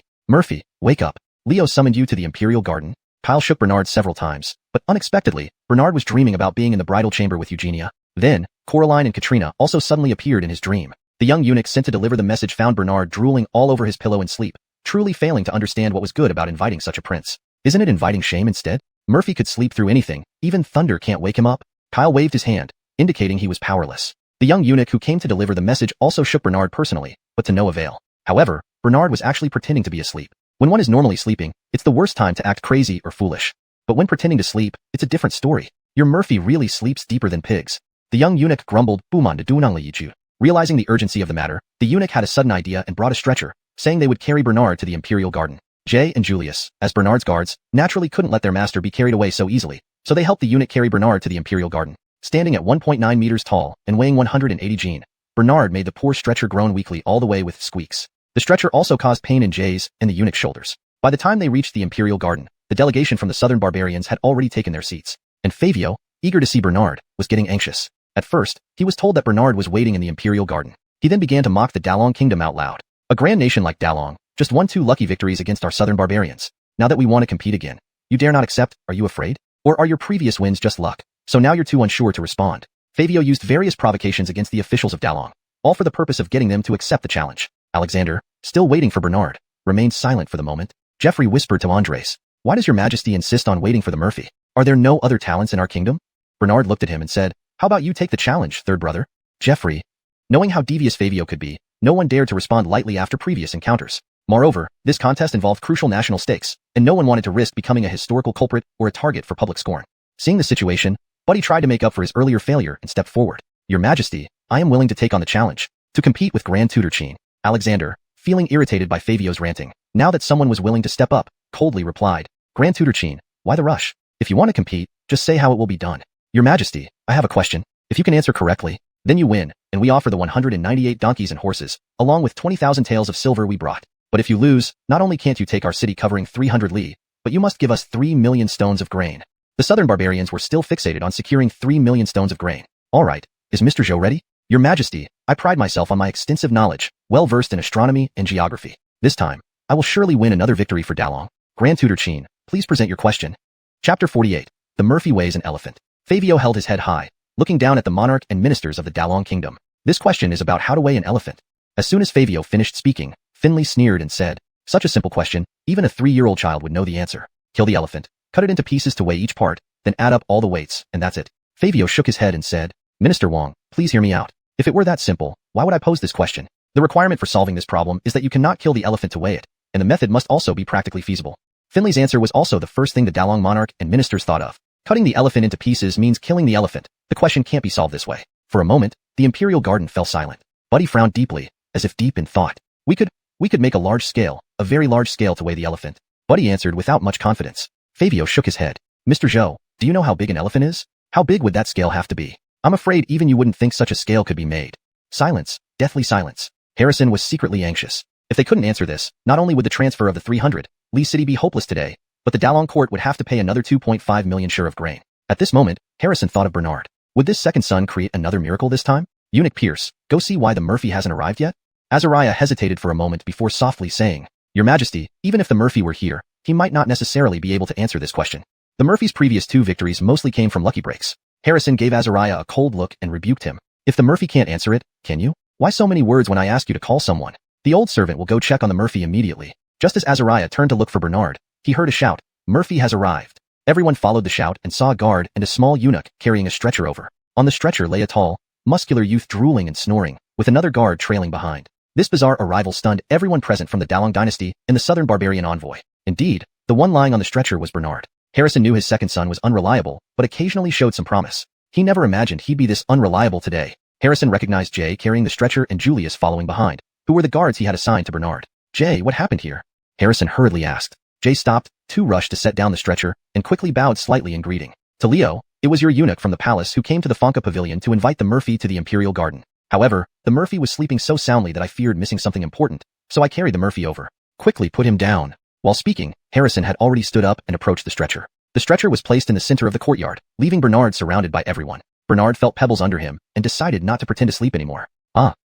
wake up. Leo summoned you to the Imperial Garden. Kyle shook Bernard several times, but unexpectedly, Bernard was dreaming about being in the bridal chamber with Eugenia. Then, Coraline and Katrina also suddenly appeared in his dream. The young eunuch sent to deliver the message found Bernard drooling all over his pillow in sleep, truly failing to understand what was good about inviting such a prince. Isn't it inviting shame instead? Murphy could sleep through anything, even thunder can't wake him up. Kyle waved his hand, indicating he was powerless. The young eunuch who came to deliver the message also shook Bernard personally, but to no avail. However, Bernard was actually pretending to be asleep. When one is normally sleeping, it's the worst time to act crazy or foolish. But when pretending to sleep, it's a different story. Your Murphy really sleeps deeper than pigs. The young eunuch grumbled, "Buman de dunang li. Realizing the urgency of the matter, the eunuch had a sudden idea and brought a stretcher, saying they would carry Bernard to the Imperial Garden. Jay and Julius, as Bernard's guards, naturally couldn't let their master be carried away so easily, so they helped the eunuch carry Bernard to the Imperial Garden. Standing at 1.9 meters tall and weighing 180 gene, Bernard made the poor stretcher groan weakly all the way with squeaks. The stretcher also caused pain in Jay's and the eunuch's shoulders. By the time they reached the Imperial Garden, the delegation from the southern barbarians had already taken their seats, and Fabio, eager to see Bernard, was getting anxious. At first, he was told that Bernard was waiting in the Imperial Garden. He then began to mock the Dalong kingdom out loud. A grand nation like Dalong just won 2 lucky victories against our southern barbarians. Now that we want to compete again, you dare not accept? Are you afraid? Or are your previous wins just luck? So now you're too unsure to respond. Fabio used various provocations against the officials of Dalong, all for the purpose of getting them to accept the challenge. Alexander, still waiting for Bernard, remained silent for the moment. Geoffrey whispered to Andres, "Why does your majesty insist on waiting for the Murphy? Are there no other talents in our kingdom?" Bernard looked at him and said, "How about you take the challenge, third brother?" Geoffrey, knowing how devious Fabio could be, no one dared to respond lightly after previous encounters. Moreover, this contest involved crucial national stakes, and no one wanted to risk becoming a historical culprit or a target for public scorn. Seeing the situation, Buddy tried to make up for his earlier failure and stepped forward. "Your Majesty, I am willing to take on the challenge, to compete with Grand Tutor Chin." Alexander, feeling irritated by Fabio's ranting, now that someone was willing to step up, coldly replied, "Grand Tutor Chin, why the rush? If you want to compete, just say how it will be done." "Your Majesty, I have a question. If you can answer correctly, then you win, and we offer the 198 donkeys and horses, along with 20,000 taels of silver we brought. But if you lose, not only can't you take our city covering 300 li, but you must give us 3 million stones of grain." The southern barbarians were still fixated on securing 3 million stones of grain. "All right, is Mr. Zhou ready?" "Your Majesty, I pride myself on my extensive knowledge, well versed in astronomy and geography. This time, I will surely win another victory for Dalong. Grand Tutor Chin, please present your question." Chapter 48. The Murphy weighs an elephant. Fabio held his head high, looking down at the monarch and ministers of the Dalong kingdom. This question is about how to weigh an elephant. As soon as Fabio finished speaking, Finley sneered and said, "Such a simple question, even a 3-year-old child would know the answer. Kill the elephant, cut it into pieces to weigh each part, then add up all the weights, and that's it." Fabio shook his head and said, "Minister Wang, please hear me out. If it were that simple, why would I pose this question? The requirement for solving this problem is that you cannot kill the elephant to weigh it, and the method must also be practically feasible." Finley's answer was also the first thing the Dalong monarch and ministers thought of. Cutting the elephant into pieces means killing the elephant. The question can't be solved this way. For a moment, the Imperial Garden fell silent. Buddy frowned deeply, as if deep in thought. We could make a large scale, a very large scale to weigh the elephant." Buddy answered without much confidence. Fabio shook his head. "Mr. Zhou, do you know how big an elephant is? How big would that scale have to be? I'm afraid even you wouldn't think such a scale could be made." Silence, deathly silence. Harrison was secretly anxious. If they couldn't answer this, not only would the transfer of the 300 Lee City be hopeless today, but the Dalong court would have to pay another 2.5 million share of grain. At this moment, Harrison thought of Bernard. Would this second son create another miracle this time? Eunuch Pierce, go see why the Murphy hasn't arrived yet? Azariah hesitated for a moment before softly saying, Your Majesty, even if the Murphy were here, he might not necessarily be able to answer this question. The Murphy's previous 2 victories mostly came from lucky breaks. Harrison gave Azariah a cold look and rebuked him. If the Murphy can't answer it, can you? Why so many words when I ask you to call someone? The old servant will go check on the Murphy immediately. Just as Azariah turned to look for Bernard, he heard a shout, Murphy has arrived. Everyone followed the shout and saw a guard and a small eunuch carrying a stretcher over. On the stretcher lay a tall, muscular youth drooling and snoring, with another guard trailing behind. This bizarre arrival stunned everyone present from the Dalong dynasty and the southern barbarian envoy. Indeed, the one lying on the stretcher was Bernard. Harrison knew his second son was unreliable, but occasionally showed some promise. He never imagined he'd be this unreliable today. Harrison recognized Jay carrying the stretcher and Julius following behind, who were the guards he had assigned to Bernard. Jay, what happened here? Harrison hurriedly asked. Jay stopped, too rushed to set down the stretcher, and quickly bowed slightly in greeting. To Leo, it was your eunuch from the palace who came to the Fonka pavilion to invite the Murphy to the Imperial Garden. However, the Murphy was sleeping so soundly that I feared missing something important, so I carried the Murphy over. Quickly put him down. While speaking, Harrison had already stood up and approached the stretcher. The stretcher was placed in the center of the courtyard, leaving Bernard surrounded by everyone. Bernard felt pebbles under him and decided not to pretend to sleep anymore.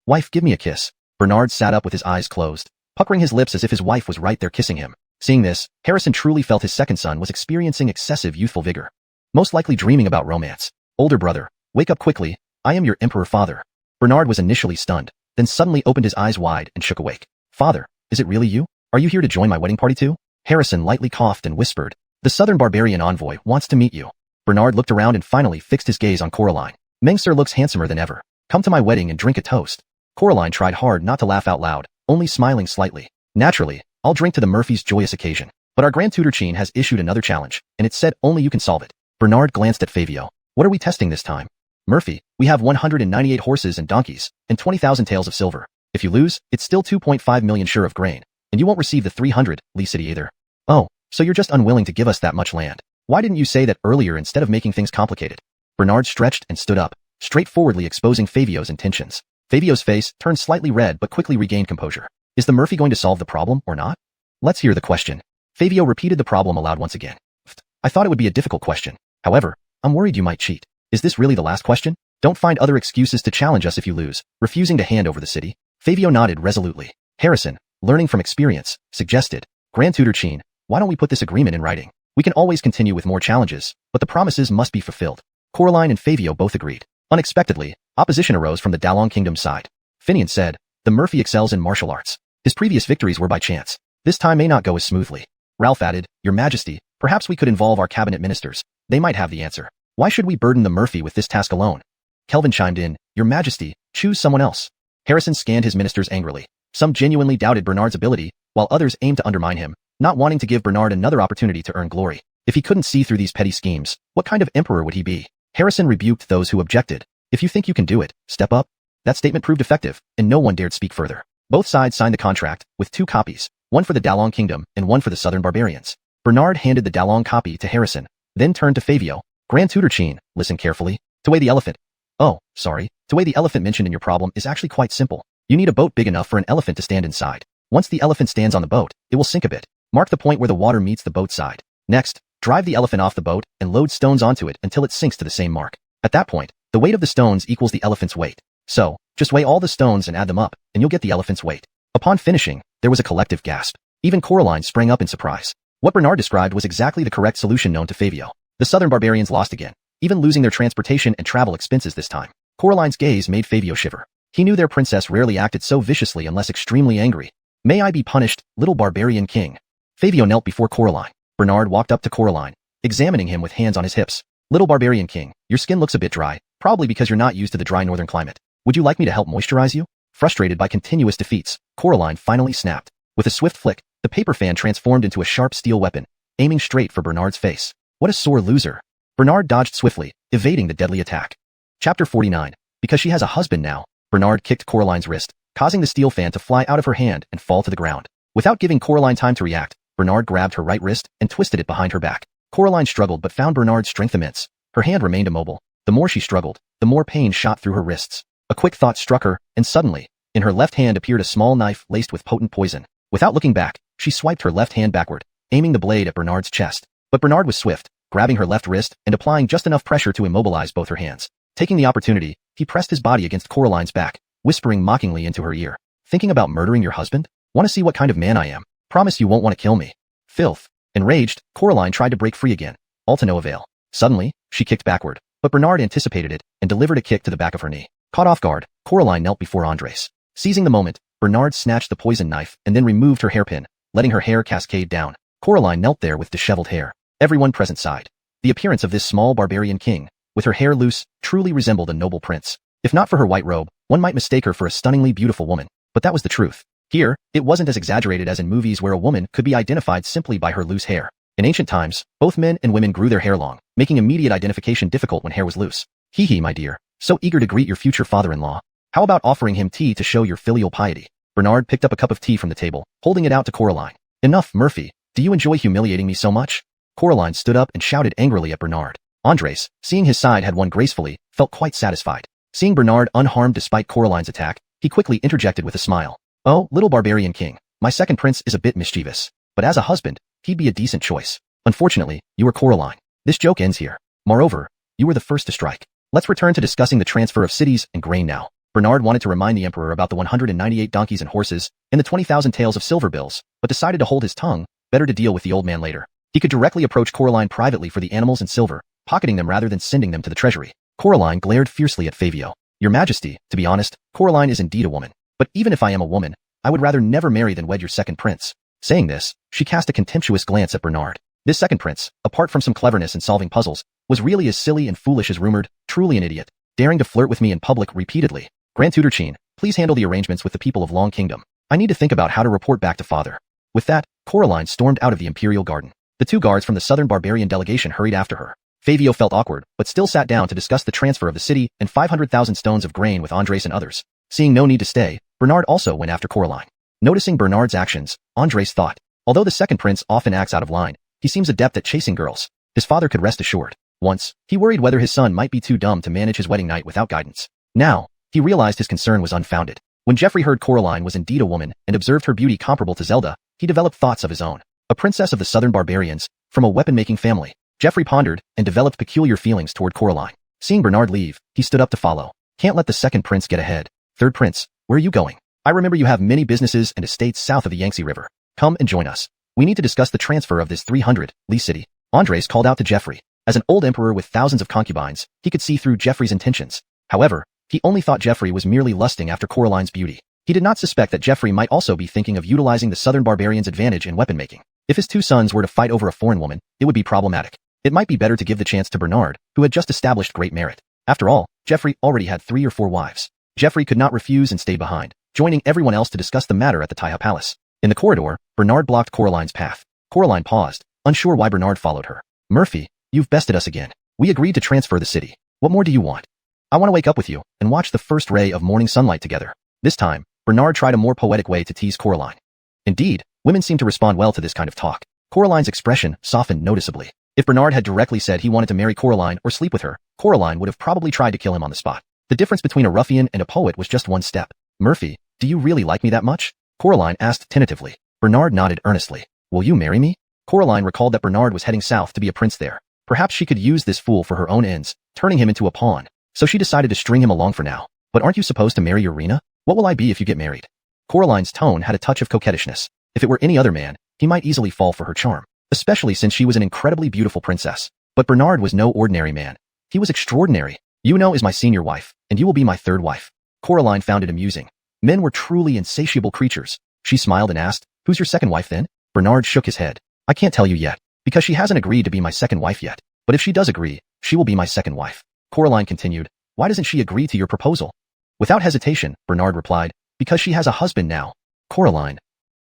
Wife, give me a kiss. Bernard sat up with his eyes closed, puckering his lips as if his wife was right there kissing him. Seeing this, Harrison truly felt his second son was experiencing excessive youthful vigor. Most likely dreaming about romance. Older brother, wake up quickly, I am your emperor father. Bernard was initially stunned, then suddenly opened his eyes wide and shook awake. Father, is it really you? Are you here to join my wedding party too? Harrison lightly coughed and whispered, The southern barbarian envoy wants to meet you. Bernard looked around and finally fixed his gaze on Coraline. Mengser looks handsomer than ever. Come to my wedding and drink a toast. Coraline tried hard not to laugh out loud, only smiling slightly. Naturally, I'll drink to the Murphy's joyous occasion. But our Grand Tutor Chin has issued another challenge, and it said only you can solve it. Bernard glanced at Fabio. What are we testing this time? Murphy, we have 198 horses and donkeys, and 20,000 taels of silver. If you lose, it's still 2.5 million share of grain, and you won't receive the 300 Lee City either. Oh, so you're just unwilling to give us that much land. Why didn't you say that earlier instead of making things complicated? Bernard stretched and stood up, straightforwardly exposing Fabio's intentions. Fabio's face turned slightly red but quickly regained composure. Is the Murphy going to solve the problem or not? Let's hear the question. Fabio repeated the problem aloud once again. I thought it would be a difficult question. However, I'm worried you might cheat. Is this really the last question? Don't find other excuses to challenge us if you lose, refusing to hand over the city. Fabio nodded resolutely. Harrison, learning from experience, suggested, Grand Tutor Chin, why don't we put this agreement in writing? We can always continue with more challenges, but the promises must be fulfilled. Coraline and Fabio both agreed. Unexpectedly, opposition arose from the Dalong Kingdom's side. Finian said, the Murphy excels in martial arts. His previous victories were by chance. This time may not go as smoothly. Ralph added, Your Majesty, perhaps we could involve our cabinet ministers. They might have the answer. Why should we burden the Murphy with this task alone? Kelvin chimed in, Your Majesty, choose someone else. Harrison scanned his ministers angrily. Some genuinely doubted Bernard's ability, while others aimed to undermine him, not wanting to give Bernard another opportunity to earn glory. If he couldn't see through these petty schemes, what kind of emperor would he be? Harrison rebuked those who objected. If you think you can do it, step up. That statement proved effective, and no one dared speak further. Both sides signed the contract, with 2 copies, one for the Dalong Kingdom and one for the southern barbarians. Bernard handed the Dalong copy to Harrison, then turned to Fabio. Grand Tutor Chin, listen carefully. To weigh the elephant. Oh, sorry. To weigh the elephant mentioned in your problem is actually quite simple. You need a boat big enough for an elephant to stand inside. Once the elephant stands on the boat, it will sink a bit. Mark the point where the water meets the boat side. Next, drive the elephant off the boat and load stones onto it until it sinks to the same mark. At that point, the weight of the stones equals the elephant's weight. So, just weigh all the stones and add them up, and you'll get the elephant's weight. Upon finishing, there was a collective gasp. Even Coraline sprang up in surprise. What Bernard described was exactly the correct solution known to Fabio. The southern barbarians lost again, even losing their transportation and travel expenses this time. Coraline's gaze made Fabio shiver. He knew their princess rarely acted so viciously unless extremely angry. May I be punished, little barbarian king. Fabio knelt before Coraline. Bernard walked up to Coraline, examining him with hands on his hips. Little barbarian king, your skin looks a bit dry, probably because you're not used to the dry northern climate. Would you like me to help moisturize you? Frustrated by continuous defeats, Coraline finally snapped. With a swift flick, the paper fan transformed into a sharp steel weapon, aiming straight for Bernard's face. What a sore loser. Bernard dodged swiftly, evading the deadly attack. Chapter 49. Because she has a husband now, Bernard kicked Coraline's wrist, causing the steel fan to fly out of her hand and fall to the ground. Without giving Coraline time to react, Bernard grabbed her right wrist and twisted it behind her back. Coraline struggled but found Bernard's strength immense. Her hand remained immobile. The more she struggled, the more pain shot through her wrists. A quick thought struck her, and suddenly, In her left hand appeared a small knife laced with potent poison. Without looking back, she swiped her left hand backward, aiming the blade at Bernard's chest. But Bernard was swift, grabbing her left wrist and applying just enough pressure to immobilize both her hands. Taking the opportunity, he pressed his body against Coraline's back, whispering mockingly into her ear. Thinking about murdering your husband? Want to see what kind of man I am? Promise you won't want to kill me. Filth. Enraged, Coraline tried to break free again, all to no avail. Suddenly, she kicked backward, but Bernard anticipated it and delivered a kick to the back of her knee. Caught off guard, Coraline knelt before Andres. Seizing the moment, Bernard snatched the poison knife and then removed her hairpin, letting her hair cascade down. Coraline knelt there with disheveled hair. Everyone present sighed. The appearance of this small barbarian king, with her hair loose, truly resembled a noble prince. If not for her white robe, one might mistake her for a stunningly beautiful woman. But that was the truth. Here, it wasn't as exaggerated as in movies where a woman could be identified simply by her loose hair. In ancient times, both men and women grew their hair long, making immediate identification difficult when hair was loose. Hee hee, my dear, so eager to greet your future father-in-law. How about offering him tea to show your filial piety? Bernard picked up a cup of tea from the table, holding it out to Coraline. Enough, Murphy. Do you enjoy humiliating me so much? Coraline stood up and shouted angrily at Bernard. Andres, seeing his side had won gracefully, felt quite satisfied. Seeing Bernard unharmed despite Coraline's attack, he quickly interjected with a smile. Oh, little barbarian king, my second prince is a bit mischievous, but as a husband, he'd be a decent choice. Unfortunately, you are Coraline. This joke ends here. Moreover, you were the first to strike. Let's return to discussing the transfer of cities and grain now. Bernard wanted to remind the emperor about the 198 donkeys and horses and the 20,000 taels of silver bills, but decided to hold his tongue, better to deal with the old man later. He could directly approach Coraline privately for the animals and silver, pocketing them rather than sending them to the treasury. Coraline glared fiercely at Fabio. Your Majesty, to be honest, Coraline is indeed a woman. But even if I am a woman, I would rather never marry than wed your second prince. Saying this, she cast a contemptuous glance at Bernard. This second prince, apart from some cleverness in solving puzzles, was really as silly and foolish as rumored, truly an idiot, daring to flirt with me in public repeatedly. Grand Tutor Chin, please handle the arrangements with the people of Long Kingdom. I need to think about how to report back to father. With that, Coraline stormed out of the imperial garden. The two guards from the southern barbarian delegation hurried after her. Fabio felt awkward, but still sat down to discuss the transfer of the city and 500,000 stones of grain with Andres and others. Seeing no need to stay, Bernard also went after Coraline. Noticing Bernard's actions, Andres thought, although the second prince often acts out of line, he seems adept at chasing girls. His father could rest assured. Once, he worried whether his son might be too dumb to manage his wedding night without guidance. Now, he realized his concern was unfounded. When Geoffrey heard Coraline was indeed a woman and observed her beauty comparable to Zelda, he developed thoughts of his own. A princess of the southern barbarians, from a weapon-making family. Geoffrey pondered and developed peculiar feelings toward Coraline. Seeing Bernard leave, he stood up to follow. Can't let the second prince get ahead. Third prince, where are you going? I remember you have many businesses and estates south of the Yangtze River. Come and join us. We need to discuss the transfer of this 300-li city. Andres called out to Geoffrey. As an old emperor with thousands of concubines, he could see through Geoffrey's intentions. However, he only thought Geoffrey was merely lusting after Coraline's beauty. He did not suspect that Geoffrey might also be thinking of utilizing the southern barbarians' advantage in weapon making. If his two sons were to fight over a foreign woman, it would be problematic. It might be better to give the chance to Bernard, who had just established great merit. After all, Geoffrey already had 3 or 4 wives. Geoffrey could not refuse and stayed behind, joining everyone else to discuss the matter at the Taiha Palace. In the corridor, Bernard blocked Coraline's path. Coraline paused, unsure why Bernard followed her. Murphy, you've bested us again. We agreed to transfer the city. What more do you want? I want to wake up with you and watch the first ray of morning sunlight together. This time, Bernard tried a more poetic way to tease Coraline. Indeed, women seem to respond well to this kind of talk. Coraline's expression softened noticeably. If Bernard had directly said he wanted to marry Coraline or sleep with her, Coraline would have probably tried to kill him on the spot. The difference between a ruffian and a poet was just one step. Murphy, do you really like me that much? Coraline asked tentatively. Bernard nodded earnestly. Will you marry me? Coraline recalled that Bernard was heading south to be a prince there. Perhaps she could use this fool for her own ends, turning him into a pawn. So she decided to string him along for now. But aren't you supposed to marry Irina? What will I be if you get married? Coraline's tone had a touch of coquettishness. If it were any other man, he might easily fall for her charm, especially since she was an incredibly beautiful princess. But Bernard was no ordinary man. He was extraordinary. Yuno is my senior wife, and you will be my third wife. Coraline found it amusing. Men were truly insatiable creatures. She smiled and asked, who's your second wife then? Bernard shook his head. I can't tell you yet, because she hasn't agreed to be my second wife yet. But if she does agree, she will be my second wife. Coraline continued, why doesn't she agree to your proposal? Without hesitation, Bernard replied, because she has a husband now. Coraline.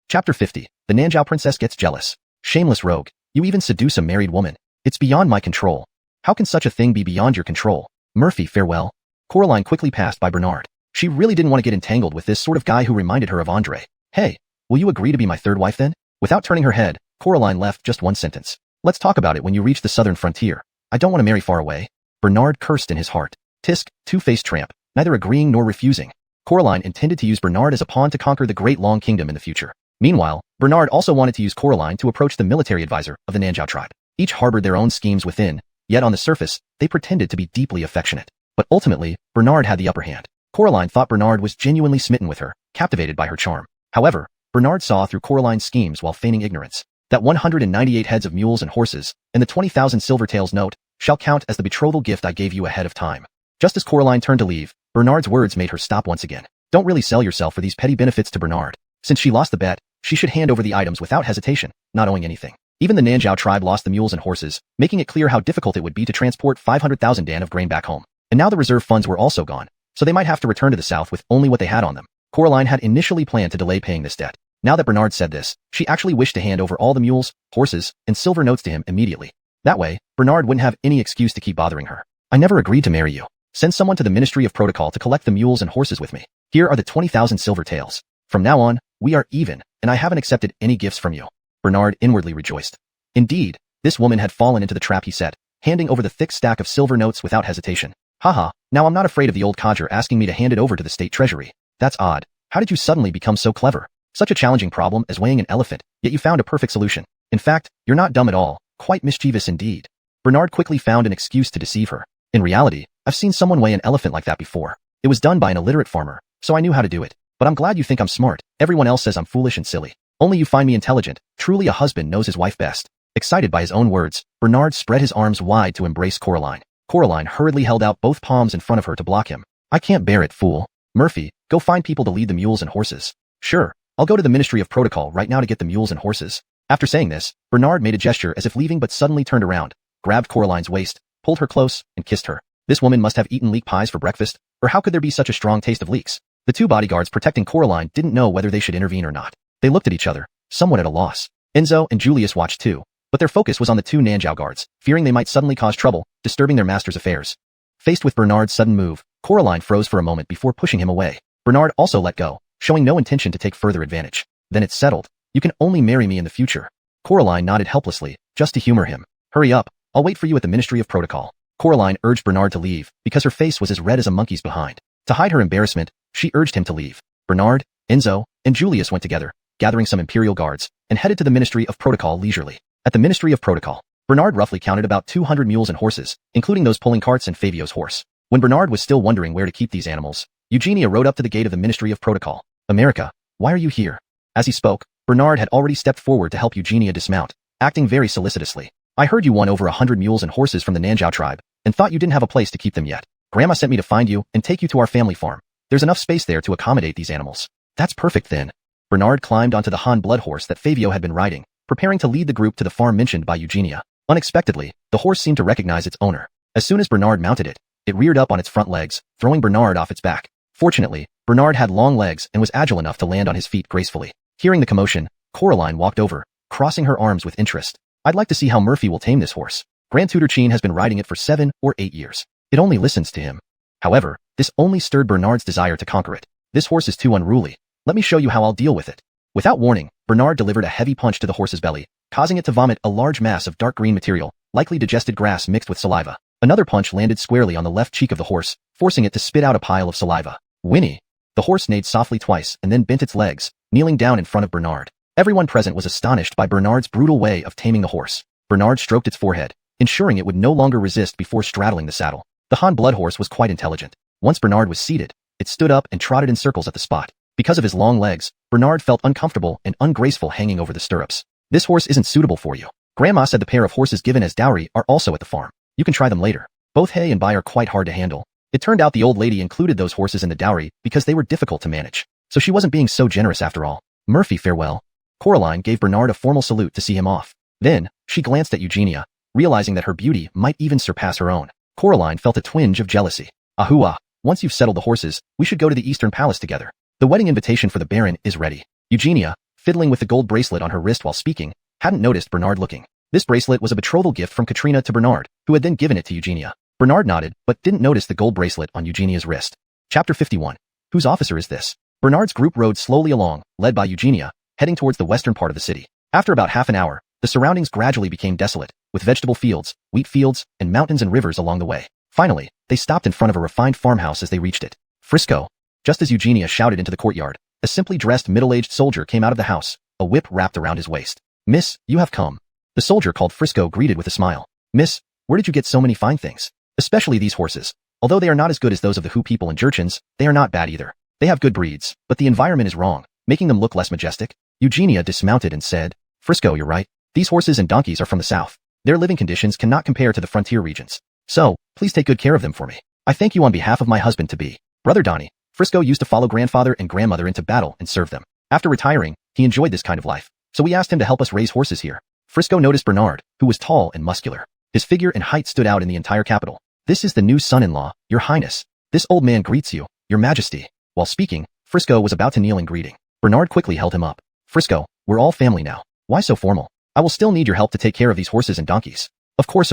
Chapter 50. The Nanjiao princess gets jealous. Shameless rogue, you even seduce a married woman. It's beyond my control. How can such a thing be beyond your control? Murphy, farewell. Coraline quickly passed by Bernard. She really didn't want to get entangled with this sort of guy who reminded her of Andre. Hey, will you agree to be my third wife then? Without turning her head, Coraline left just one sentence. Let's talk about it when you reach the southern frontier. I don't want to marry far away. Bernard cursed in his heart. Tisk, two-faced tramp, neither agreeing nor refusing. Coraline intended to use Bernard as a pawn to conquer the Great Long Kingdom in the future. Meanwhile, Bernard also wanted to use Coraline to approach the military advisor of the Nanjiao tribe. Each harbored their own schemes within, yet on the surface, they pretended to be deeply affectionate. But ultimately, Bernard had the upper hand. Coraline thought Bernard was genuinely smitten with her, captivated by her charm. However, Bernard saw through Coraline's schemes while feigning ignorance. That 198 heads of mules and horses, and the 20,000 silver taels note, shall count as the betrothal gift I gave you ahead of time. Just as Coraline turned to leave, Bernard's words made her stop once again. Don't really sell yourself for these petty benefits to Bernard. Since she lost the bet, she should hand over the items without hesitation, not owing anything. Even the Nanjiao tribe lost the mules and horses, making it clear how difficult it would be to transport 500,000 dan of grain back home. And now the reserve funds were also gone, so they might have to return to the south with only what they had on them. Coraline had initially planned to delay paying this debt. Now that Bernard said this, she actually wished to hand over all the mules, horses, and silver notes to him immediately. That way, Bernard wouldn't have any excuse to keep bothering her. I never agreed to marry you. Send someone to the Ministry of Protocol to collect the mules and horses with me. Here are the 20,000 silver taels. From now on, we are even, and I haven't accepted any gifts from you. Bernard inwardly rejoiced. Indeed, this woman had fallen into the trap he set, handing over the thick stack of silver notes without hesitation. Haha, now I'm not afraid of the old codger asking me to hand it over to the state treasury. That's odd. How did you suddenly become so clever? Such a challenging problem as weighing an elephant, yet you found a perfect solution. In fact, you're not dumb at all, quite mischievous indeed. Bernard quickly found an excuse to deceive her. In reality, I've seen someone weigh an elephant like that before. It was done by an illiterate farmer, so I knew how to do it. But I'm glad you think I'm smart. Everyone else says I'm foolish and silly. Only you find me intelligent. Truly a husband knows his wife best. Excited by his own words, Bernard spread his arms wide to embrace Coraline. Coraline hurriedly held out both palms in front of her to block him. I can't bear it, fool. Murphy, go find people to lead the mules and horses. Sure, I'll go to the Ministry of Protocol right now to get the mules and horses. After saying this, Bernard made a gesture as if leaving but suddenly turned around, grabbed Coraline's waist, pulled her close, and kissed her. This woman must have eaten leek pies for breakfast, or how could there be such a strong taste of leeks? The two bodyguards protecting Coraline didn't know whether they should intervene or not. They looked at each other, somewhat at a loss. Enzo and Julius watched too, but their focus was on the two Nanjiao guards, fearing they might suddenly cause trouble, disturbing their master's affairs. Faced with Bernard's sudden move, Coraline froze for a moment before pushing him away. Bernard also let go, showing no intention to take further advantage. Then it's settled. You can only marry me in the future. Coraline nodded helplessly, just to humor him. Hurry up, I'll wait for you at the Ministry of Protocol. Coraline urged Bernard to leave, because her face was as red as a monkey's behind. To hide her embarrassment, she urged him to leave. Bernard, Enzo, and Julius went together, gathering some Imperial guards, and headed to the Ministry of Protocol leisurely. At the Ministry of Protocol, Bernard roughly counted about 200 mules and horses, including those pulling carts and Fabio's horse. When Bernard was still wondering where to keep these animals, Eugenia rode up to the gate of the Ministry of Protocol. America, why are you here? As he spoke, Bernard had already stepped forward to help Eugenia dismount, acting very solicitously. I heard you won over 100 mules and horses from the Nanjiao tribe, and thought you didn't have a place to keep them yet. Grandma sent me to find you and take you to our family farm. There's enough space there to accommodate these animals. That's perfect then. Bernard climbed onto the Han blood horse that Fabio had been riding, preparing to lead the group to the farm mentioned by Eugenia. Unexpectedly, the horse seemed to recognize its owner. As soon as Bernard mounted it, it reared up on its front legs, throwing Bernard off its back. Fortunately, Bernard had long legs and was agile enough to land on his feet gracefully. Hearing the commotion, Coraline walked over, crossing her arms with interest. I'd like to see how Murphy will tame this horse. Grand Tutor Cheen has been riding it for 7 or 8 years. It only listens to him. However, this only stirred Bernard's desire to conquer it. This horse is too unruly. Let me show you how I'll deal with it. Without warning, Bernard delivered a heavy punch to the horse's belly, causing it to vomit a large mass of dark green material, likely digested grass mixed with saliva. Another punch landed squarely on the left cheek of the horse, forcing it to spit out a pile of saliva. Whinny. The horse neighed softly twice and then bent its legs, kneeling down in front of Bernard. Everyone present was astonished by Bernard's brutal way of taming the horse. Bernard stroked its forehead, ensuring it would no longer resist before straddling the saddle. The Han blood horse was quite intelligent. Once Bernard was seated, it stood up and trotted in circles at the spot. Because of his long legs, Bernard felt uncomfortable and ungraceful hanging over the stirrups. This horse isn't suitable for you. Grandma said the pair of horses given as dowry are also at the farm. You can try them later. Both hay and buy are quite hard to handle. It turned out the old lady included those horses in the dowry because they were difficult to manage. So she wasn't being so generous after all. Murphy, farewell. Coraline gave Bernard a formal salute to see him off. Then, she glanced at Eugenia, realizing that her beauty might even surpass her own. Coraline felt a twinge of jealousy. Ahua, once you've settled the horses, we should go to the Eastern Palace together. The wedding invitation for the Baron is ready. Eugenia, fiddling with the gold bracelet on her wrist while speaking, hadn't noticed Bernard looking. This bracelet was a betrothal gift from Katrina to Bernard, who had then given it to Eugenia. Bernard nodded, but didn't notice the gold bracelet on Eugenia's wrist. Chapter 51. Whose officer is this? Bernard's group rode slowly along, led by Eugenia, heading towards the western part of the city. After about half an hour, the surroundings gradually became desolate, with vegetable fields, wheat fields, and mountains and rivers along the way. Finally, they stopped in front of a refined farmhouse as they reached it. Frisco. Just as Eugenia shouted into the courtyard, a simply dressed middle-aged soldier came out of the house, a whip wrapped around his waist. "Miss, you have come." The soldier called Frisco greeted with a smile. "Miss, where did you get so many fine things? Especially these horses. Although they are not as good as those of the Who people and Jurchens, they are not bad either. They have good breeds, but the environment is wrong, making them look less majestic." Eugenia dismounted and said, "Frisco, you're right. These horses and donkeys are from the south. Their living conditions cannot compare to the frontier regions. So, please take good care of them for me. I thank you on behalf of my husband-to-be, Brother Donnie." Frisco used to follow grandfather and grandmother into battle and serve them. After retiring, he enjoyed this kind of life, so we asked him to help us raise horses here. Frisco noticed Bernard, who was tall and muscular. His figure and height stood out in the entire capital. "This is the new son-in-law, your highness. This old man greets you, your majesty." While speaking, Frisco was about to kneel in greeting. Bernard quickly held him up. "Frisco, we're all family now. Why so formal? I will still need your help to take care of these horses and donkeys." Of course.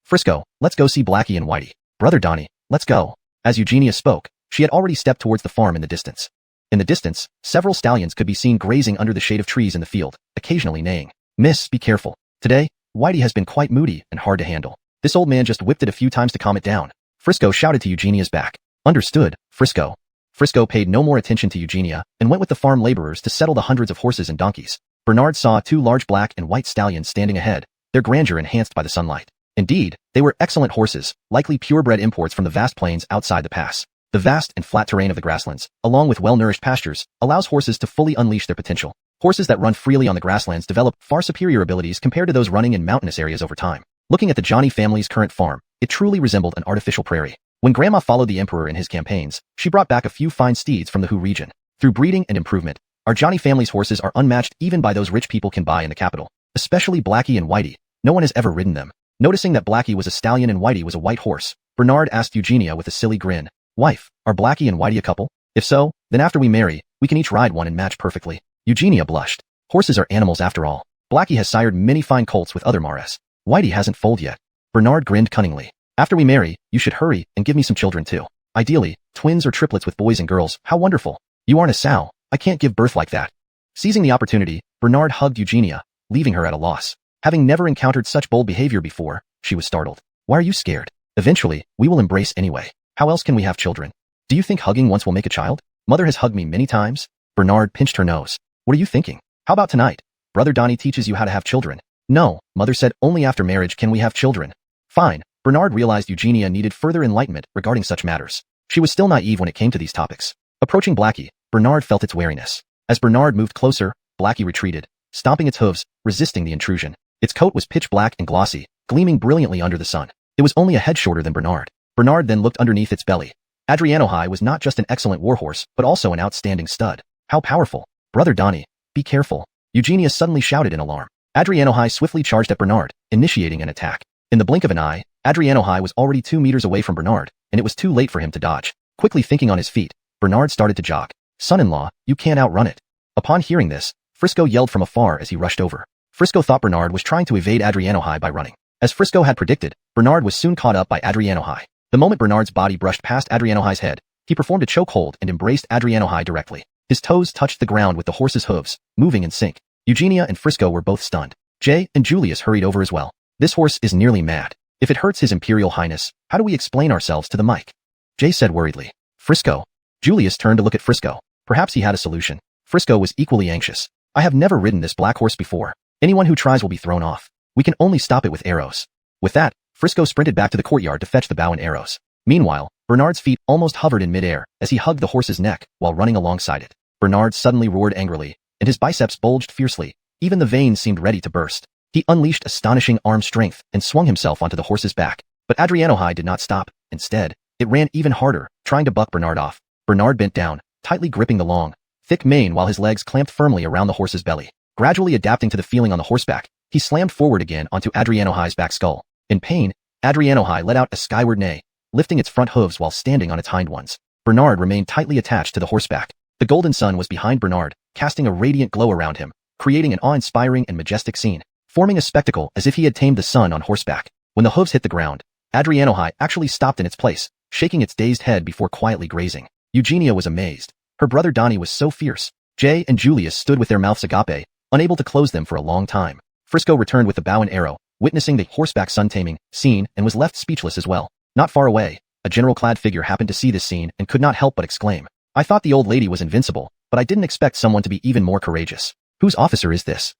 "Frisco, let's go see Blackie and Whitey. Brother Donnie, let's go." As Eugenia spoke, she had already stepped towards the farm in the distance. In the distance, several stallions could be seen grazing under the shade of trees in the field, occasionally neighing. "Miss, be careful. Today, Whitey has been quite moody and hard to handle. This old man just whipped it a few times to calm it down." Frisco shouted to Eugenia's back. "Understood, Frisco." Frisco paid no more attention to Eugenia and went with the farm laborers to settle the hundreds of horses and donkeys. Bernard saw two large black and white stallions standing ahead, their grandeur enhanced by the sunlight. Indeed, they were excellent horses, likely purebred imports from the vast plains outside the pass. The vast and flat terrain of the grasslands, along with well-nourished pastures, allows horses to fully unleash their potential. Horses that run freely on the grasslands develop far superior abilities compared to those running in mountainous areas over time. Looking at the Johnny family's current farm, it truly resembled an artificial prairie. When Grandma followed the Emperor in his campaigns, she brought back a few fine steeds from the Who region. Through breeding and improvement, our Johnny family's horses are unmatched even by those rich people can buy in the capital. Especially Blackie and Whitey. No one has ever ridden them. Noticing that Blackie was a stallion and Whitey was a white horse, Bernard asked Eugenia with a silly grin, "Wife, are Blackie and Whitey a couple? If so, then after we marry, we can each ride one and match perfectly." Eugenia blushed. Horses are animals after all. Blackie has sired many fine colts with other mares. Whitey hasn't foaled yet. Bernard grinned cunningly. "After we marry, you should hurry and give me some children too. Ideally, twins or triplets with boys and girls. How wonderful. You aren't a sow. I can't give birth like that." Seizing the opportunity, Bernard hugged Eugenia, leaving her at a loss. Having never encountered such bold behavior before, she was startled. "Why are you scared? Eventually, we will embrace anyway. How else can we have children? Do you think hugging once will make a child? Mother has hugged me many times." Bernard pinched her nose. "What are you thinking? How about tonight? Brother Donnie teaches you how to have children." "No, Mother said only after marriage can we have children." "Fine." Bernard realized Eugenia needed further enlightenment regarding such matters. She was still naive when it came to these topics. Approaching Blackie, Bernard felt its wariness. As Bernard moved closer, Blackie retreated, stomping its hooves, resisting the intrusion. Its coat was pitch black and glossy, gleaming brilliantly under the sun. It was only a head shorter than Bernard. Bernard then looked underneath its belly. Adrianohai was not just an excellent warhorse, but also an outstanding stud. How powerful. "Brother Donnie, be careful." Eugenia suddenly shouted in alarm. Adrianohai swiftly charged at Bernard, initiating an attack. In the blink of an eye, Adrianohai was already 2 meters away from Bernard, and it was too late for him to dodge. Quickly thinking on his feet, Bernard started to jog. "Son-in-law, you can't outrun it." Upon hearing this, Frisco yelled from afar as he rushed over. Frisco thought Bernard was trying to evade Adrianohai by running. As Frisco had predicted, Bernard was soon caught up by Adrianohai. The moment Bernard's body brushed past Adrianohai's head, he performed a chokehold and embraced Adrianohai directly. His toes touched the ground with the horse's hooves, moving in sync. Eugenia and Frisco were both stunned. Jay and Julius hurried over as well. "This horse is nearly mad. If it hurts His Imperial Highness, how do we explain ourselves to the mic?" Jay said worriedly. "Frisco." Julius turned to look at Frisco. Perhaps he had a solution. Frisco was equally anxious. "I have never ridden this black horse before. Anyone who tries will be thrown off. We can only stop it with arrows." With that, Frisco sprinted back to the courtyard to fetch the bow and arrows. Meanwhile, Bernard's feet almost hovered in midair as he hugged the horse's neck while running alongside it. Bernard suddenly roared angrily, and his biceps bulged fiercely. Even the veins seemed ready to burst. He unleashed astonishing arm strength and swung himself onto the horse's back. But Adrianohai did not stop. Instead, it ran even harder, trying to buck Bernard off. Bernard bent down, tightly gripping the long, thick mane while his legs clamped firmly around the horse's belly. Gradually adapting to the feeling on the horseback, he slammed forward again onto Adrianohai's back skull. In pain, Adrianohai let out a skyward neigh, lifting its front hooves while standing on its hind ones. Bernard remained tightly attached to the horseback. The golden sun was behind Bernard, casting a radiant glow around him, creating an awe-inspiring and majestic scene, forming a spectacle as if he had tamed the sun on horseback. When the hooves hit the ground, Adrianohai actually stopped in its place, shaking its dazed head before quietly grazing. Eugenia was amazed. Her brother Donnie was so fierce. Jay and Julius stood with their mouths agape, unable to close them for a long time. Frisco returned with the bow and arrow, witnessing the horseback sun taming scene, and was left speechless as well. Not far away, a general-clad figure happened to see this scene and could not help but exclaim, I thought the old lady was invincible, but I didn't expect someone to be even more courageous. Whose officer is this?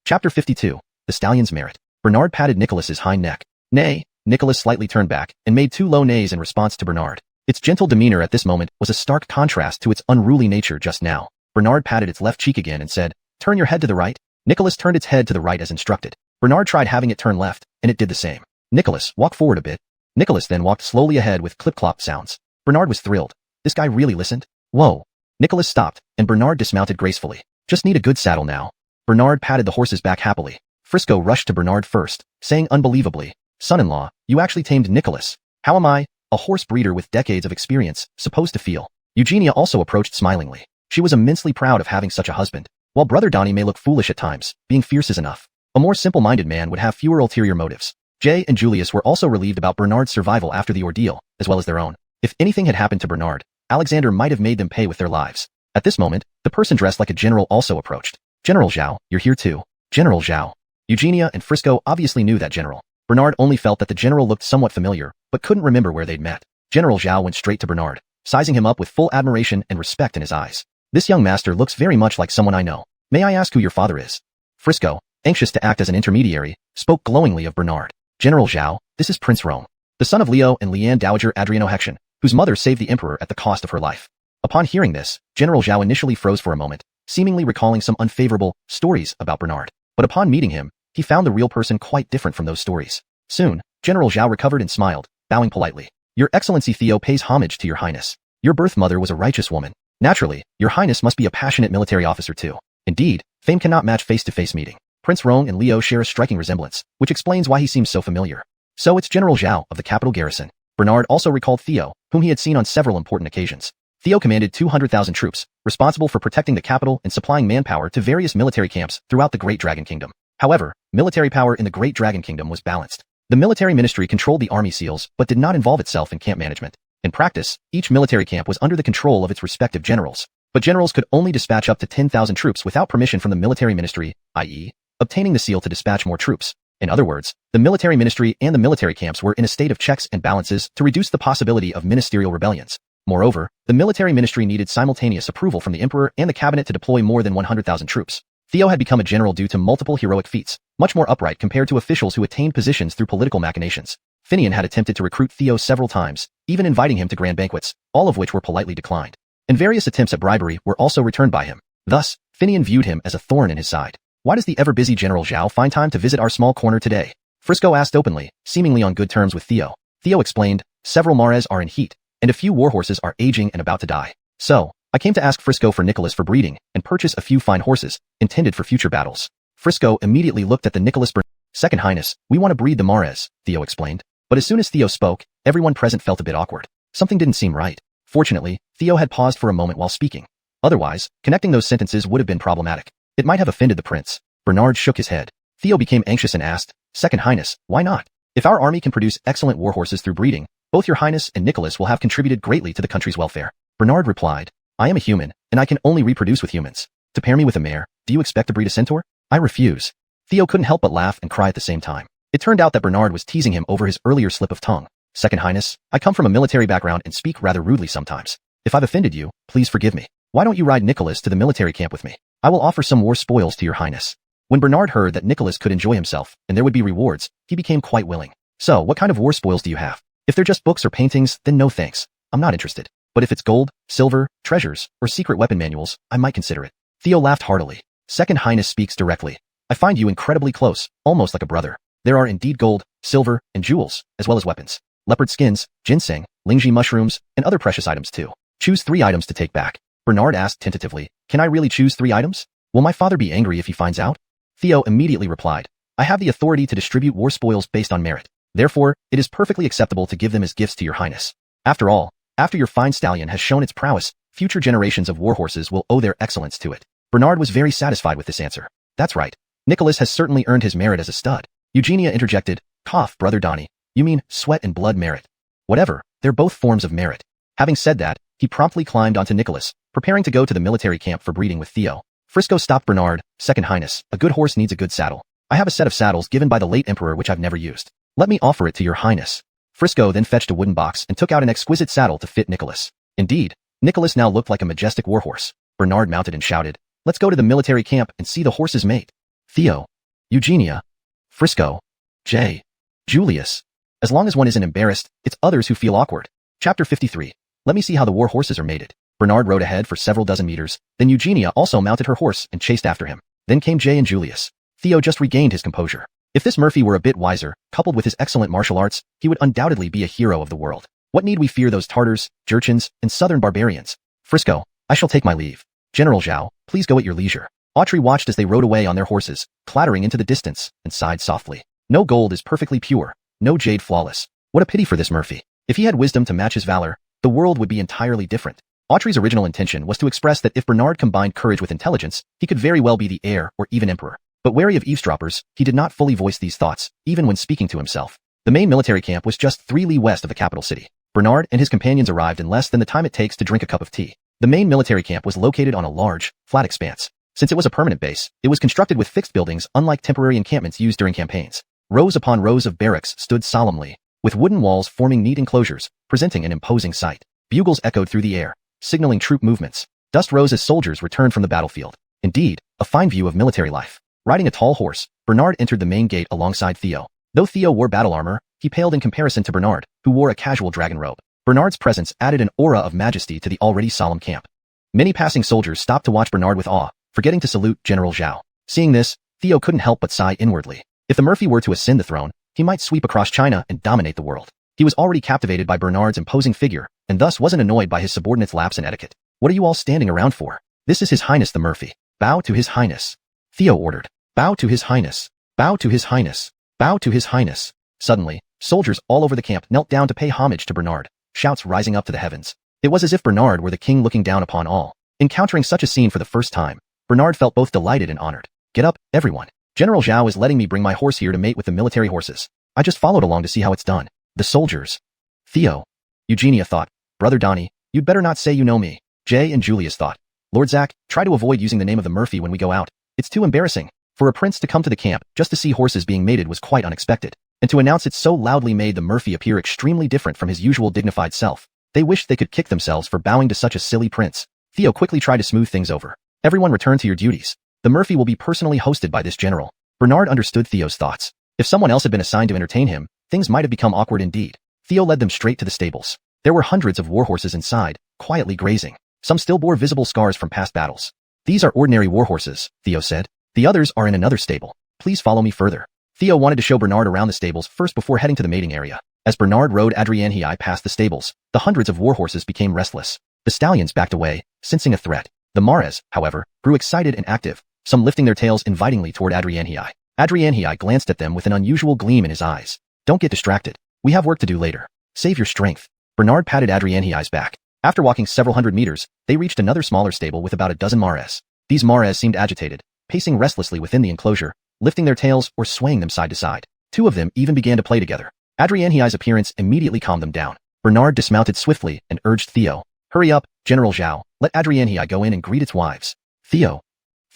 Chapter 52. The Stallion's Merit. Bernard patted Nicholas's hind neck. Nay. Nicholas slightly turned back and made 2 low neighs in response to Bernard. Its gentle demeanor at this moment was a stark contrast to its unruly nature just now. Bernard patted its left cheek again and said, "Turn your head to the right." Nicholas turned its head to the right as instructed. Bernard tried having it turn left, and it did the same. "Nicholas, walk forward a bit." Nicholas then walked slowly ahead with clip-clop sounds. Bernard was thrilled. This guy really listened? Whoa. Nicholas stopped, and Bernard dismounted gracefully. "Just need a good saddle now." Bernard patted the horse's back happily. Frisco rushed to Bernard first, saying unbelievably, "Son-in-law, you actually tamed Nicholas. How am I, a horse breeder with decades of experience, supposed to feel?" Eugenia also approached smilingly. She was immensely proud of having such a husband. While Brother Donnie may look foolish at times, being fierce is enough. A more simple-minded man would have fewer ulterior motives. Jay and Julius were also relieved about Bernard's survival after the ordeal, as well as their own. If anything had happened to Bernard, Alexander might have made them pay with their lives. At this moment, the person dressed like a general also approached. "General Zhao, you're here too." General Zhao. Eugenia and Frisco obviously knew that general. Bernard only felt that the general looked somewhat familiar, but couldn't remember where they'd met. General Zhao went straight to Bernard, sizing him up with full admiration and respect in his eyes. "This young master looks very much like someone I know. May I ask who your father is?" Frisco, anxious to act as an intermediary, spoke glowingly of Bernard. "General Zhao, this is Prince Rome, the son of Leo and Leanne Dowager Adriano Hexian, whose mother saved the emperor at the cost of her life." Upon hearing this, General Zhao initially froze for a moment, seemingly recalling some unfavorable stories about Bernard. But upon meeting him, he found the real person quite different from those stories. Soon, General Zhao recovered and smiled, bowing politely. "Your Excellency Theo pays homage to your highness. Your birth mother was a righteous woman. Naturally, your highness must be a passionate military officer too. Indeed, fame cannot match face-to-face meeting. Prince Rong and Leo share a striking resemblance, which explains why he seems so familiar." So it's General Zhao of the capital garrison. Bernard also recalled Theo, whom he had seen on several important occasions. Theo commanded 200,000 troops, responsible for protecting the capital and supplying manpower to various military camps throughout the Great Dragon Kingdom. However, military power in the Great Dragon Kingdom was balanced. The military ministry controlled the army seals but did not involve itself in camp management. In practice, each military camp was under the control of its respective generals. But generals could only dispatch up to 10,000 troops without permission from the military ministry, i.e., obtaining the seal to dispatch more troops. In other words, the military ministry and the military camps were in a state of checks and balances to reduce the possibility of ministerial rebellions. Moreover, the military ministry needed simultaneous approval from the emperor and the cabinet to deploy more than 100,000 troops. Theo had become a general due to multiple heroic feats, much more upright compared to officials who attained positions through political machinations. Finian had attempted to recruit Theo several times, even inviting him to grand banquets, all of which were politely declined. And various attempts at bribery were also returned by him. Thus, Finian viewed him as a thorn in his side. "Why does the ever-busy General Zhao find time to visit our small corner today?" Frisco asked openly, seemingly on good terms with Theo. Theo explained, "Several mares are in heat, and a few warhorses are aging and about to die. So, I came to ask Frisco for Nicholas for breeding and purchase a few fine horses, intended for future battles." Frisco immediately looked at the Nicholas "Second Highness, we want to breed the mares," Theo explained. But as soon as Theo spoke, everyone present felt a bit awkward. Something didn't seem right. Fortunately, Theo had paused for a moment while speaking. Otherwise, connecting those sentences would have been problematic. It might have offended the prince. Bernard shook his head. Theo became anxious and asked, "Second Highness, why not? If our army can produce excellent warhorses through breeding, both your highness and Nicholas will have contributed greatly to the country's welfare." Bernard replied, "I am a human, and I can only reproduce with humans. To pair me with a mare, do you expect to breed a centaur? I refuse." Theo couldn't help but laugh and cry at the same time. It turned out that Bernard was teasing him over his earlier slip of tongue. "Second Highness, I come from a military background and speak rather rudely sometimes. If I've offended you, please forgive me. Why don't you ride Nicholas to the military camp with me? I will offer some war spoils to your highness." When Bernard heard that Nicholas could enjoy himself and there would be rewards, he became quite willing. "So, what kind of war spoils do you have? If they're just books or paintings, then no thanks. I'm not interested. But if it's gold, silver, treasures, or secret weapon manuals, I might consider it." Theo laughed heartily. "Second Highness speaks directly. I find you incredibly close, almost like a brother. There are indeed gold, silver, and jewels, as well as weapons. Leopard skins, ginseng, lingji mushrooms, and other precious items too. Choose 3 items to take back." Bernard asked tentatively, "Can I really choose 3 items? Will my father be angry if he finds out?" Theo immediately replied, "I have the authority to distribute war spoils based on merit. Therefore, it is perfectly acceptable to give them as gifts to your highness. After all, after your fine stallion has shown its prowess, future generations of warhorses will owe their excellence to it." Bernard was very satisfied with this answer. "That's right. Nicholas has certainly earned his merit as a stud." Eugenia interjected, "Cough, Brother Donnie. You mean sweat and blood merit. Whatever, they're both forms of merit." Having said that, he promptly climbed onto Nicholas, preparing to go to the military camp for breeding with Theo. Frisco stopped Bernard. "Second Highness, a good horse needs a good saddle. I have a set of saddles given by the late emperor which I've never used. Let me offer it to your highness." Frisco then fetched a wooden box and took out an exquisite saddle to fit Nicholas. Indeed, Nicholas now looked like a majestic warhorse. Bernard mounted and shouted, "Let's go to the military camp and see the horses mate." Theo, Eugenia, Frisco, Jay, Julius. As long as one isn't embarrassed, it's others who feel awkward. Chapter 53. Let me see how the war horses are mated. Bernard rode ahead for several dozen meters, then Eugenia also mounted her horse and chased after him. Then came Jay and Julius. Theo just regained his composure. If this Murphy were a bit wiser, coupled with his excellent martial arts, he would undoubtedly be a hero of the world. What need we fear those Tartars, Jurchens, and southern barbarians? Frisco, I shall take my leave. General Zhao, please go at your leisure. Autry watched as they rode away on their horses, clattering into the distance, and sighed softly. No gold is perfectly pure, no jade flawless. What a pity for this Murphy. If he had wisdom to match his valor, the world would be entirely different. Autry's original intention was to express that if Bernard combined courage with intelligence, he could very well be the heir or even emperor. But wary of eavesdroppers, he did not fully voice these thoughts, even when speaking to himself. The main military camp was just 3 li west of the capital city. Bernard and his companions arrived in less than the time it takes to drink a cup of tea. The main military camp was located on a large, flat expanse. Since it was a permanent base, it was constructed with fixed buildings unlike temporary encampments used during campaigns. Rows upon rows of barracks stood solemnly, with wooden walls forming neat enclosures, presenting an imposing sight. Bugles echoed through the air, signaling troop movements. Dust rose as soldiers returned from the battlefield. Indeed, a fine view of military life. Riding a tall horse, Bernard entered the main gate alongside Theo. Though Theo wore battle armor, he paled in comparison to Bernard, who wore a casual dragon robe. Bernard's presence added an aura of majesty to the already solemn camp. Many passing soldiers stopped to watch Bernard with awe, forgetting to salute General Zhao. Seeing this, Theo couldn't help but sigh inwardly. If the Murphy were to ascend the throne, he might sweep across China and dominate the world. He was already captivated by Bernard's imposing figure, and thus wasn't annoyed by his subordinates' lapse in etiquette. What are you all standing around for? This is His Highness the Murphy. Bow to His Highness. Theo ordered. Bow to His Highness. Bow to His Highness. Bow to His Highness. Suddenly, soldiers all over the camp knelt down to pay homage to Bernard, shouts rising up to the heavens. It was as if Bernard were the king looking down upon all. Encountering such a scene for the first time, Bernard felt both delighted and honored. Get up, everyone. General Zhao is letting me bring my horse here to mate with the military horses. I just followed along to see how it's done. The soldiers. Theo. Eugenia thought. Brother Donnie, you'd better not say you know me. Jay and Julius thought. Lord Zach, try to avoid using the name of the Murphy when we go out. It's too embarrassing. For a prince to come to the camp just to see horses being mated was quite unexpected, and to announce it so loudly made the Murphy appear extremely different from his usual dignified self. They wished they could kick themselves for bowing to such a silly prince. Theo quickly tried to smooth things over. Everyone return to your duties. The Murphy will be personally hosted by this general. Bernard understood Theo's thoughts. If someone else had been assigned to entertain him, things might have become awkward indeed. Theo led them straight to the stables. There were hundreds of warhorses inside, quietly grazing. Some still bore visible scars from past battles. These are ordinary warhorses, Theo said. The others are in another stable. Please follow me further. Theo wanted to show Bernard around the stables first before heading to the mating area. As Bernard rode Adrianhei past the stables, the hundreds of warhorses became restless. The stallions backed away, sensing a threat. The mares, however, grew excited and active, some lifting their tails invitingly toward Adrianhei. Adrianhei glanced at them with an unusual gleam in his eyes. Don't get distracted. We have work to do later. Save your strength. Bernard patted Adrianhei's back. After walking several hundred meters, they reached another smaller stable with about a dozen mares. These mares seemed agitated, pacing restlessly within the enclosure, lifting their tails or swaying them side to side. 2 of them even began to play together. Adrianhei's appearance immediately calmed them down. Bernard dismounted swiftly and urged Theo. Hurry up, General Zhao, let Adrianhei go in and greet its wives. Theo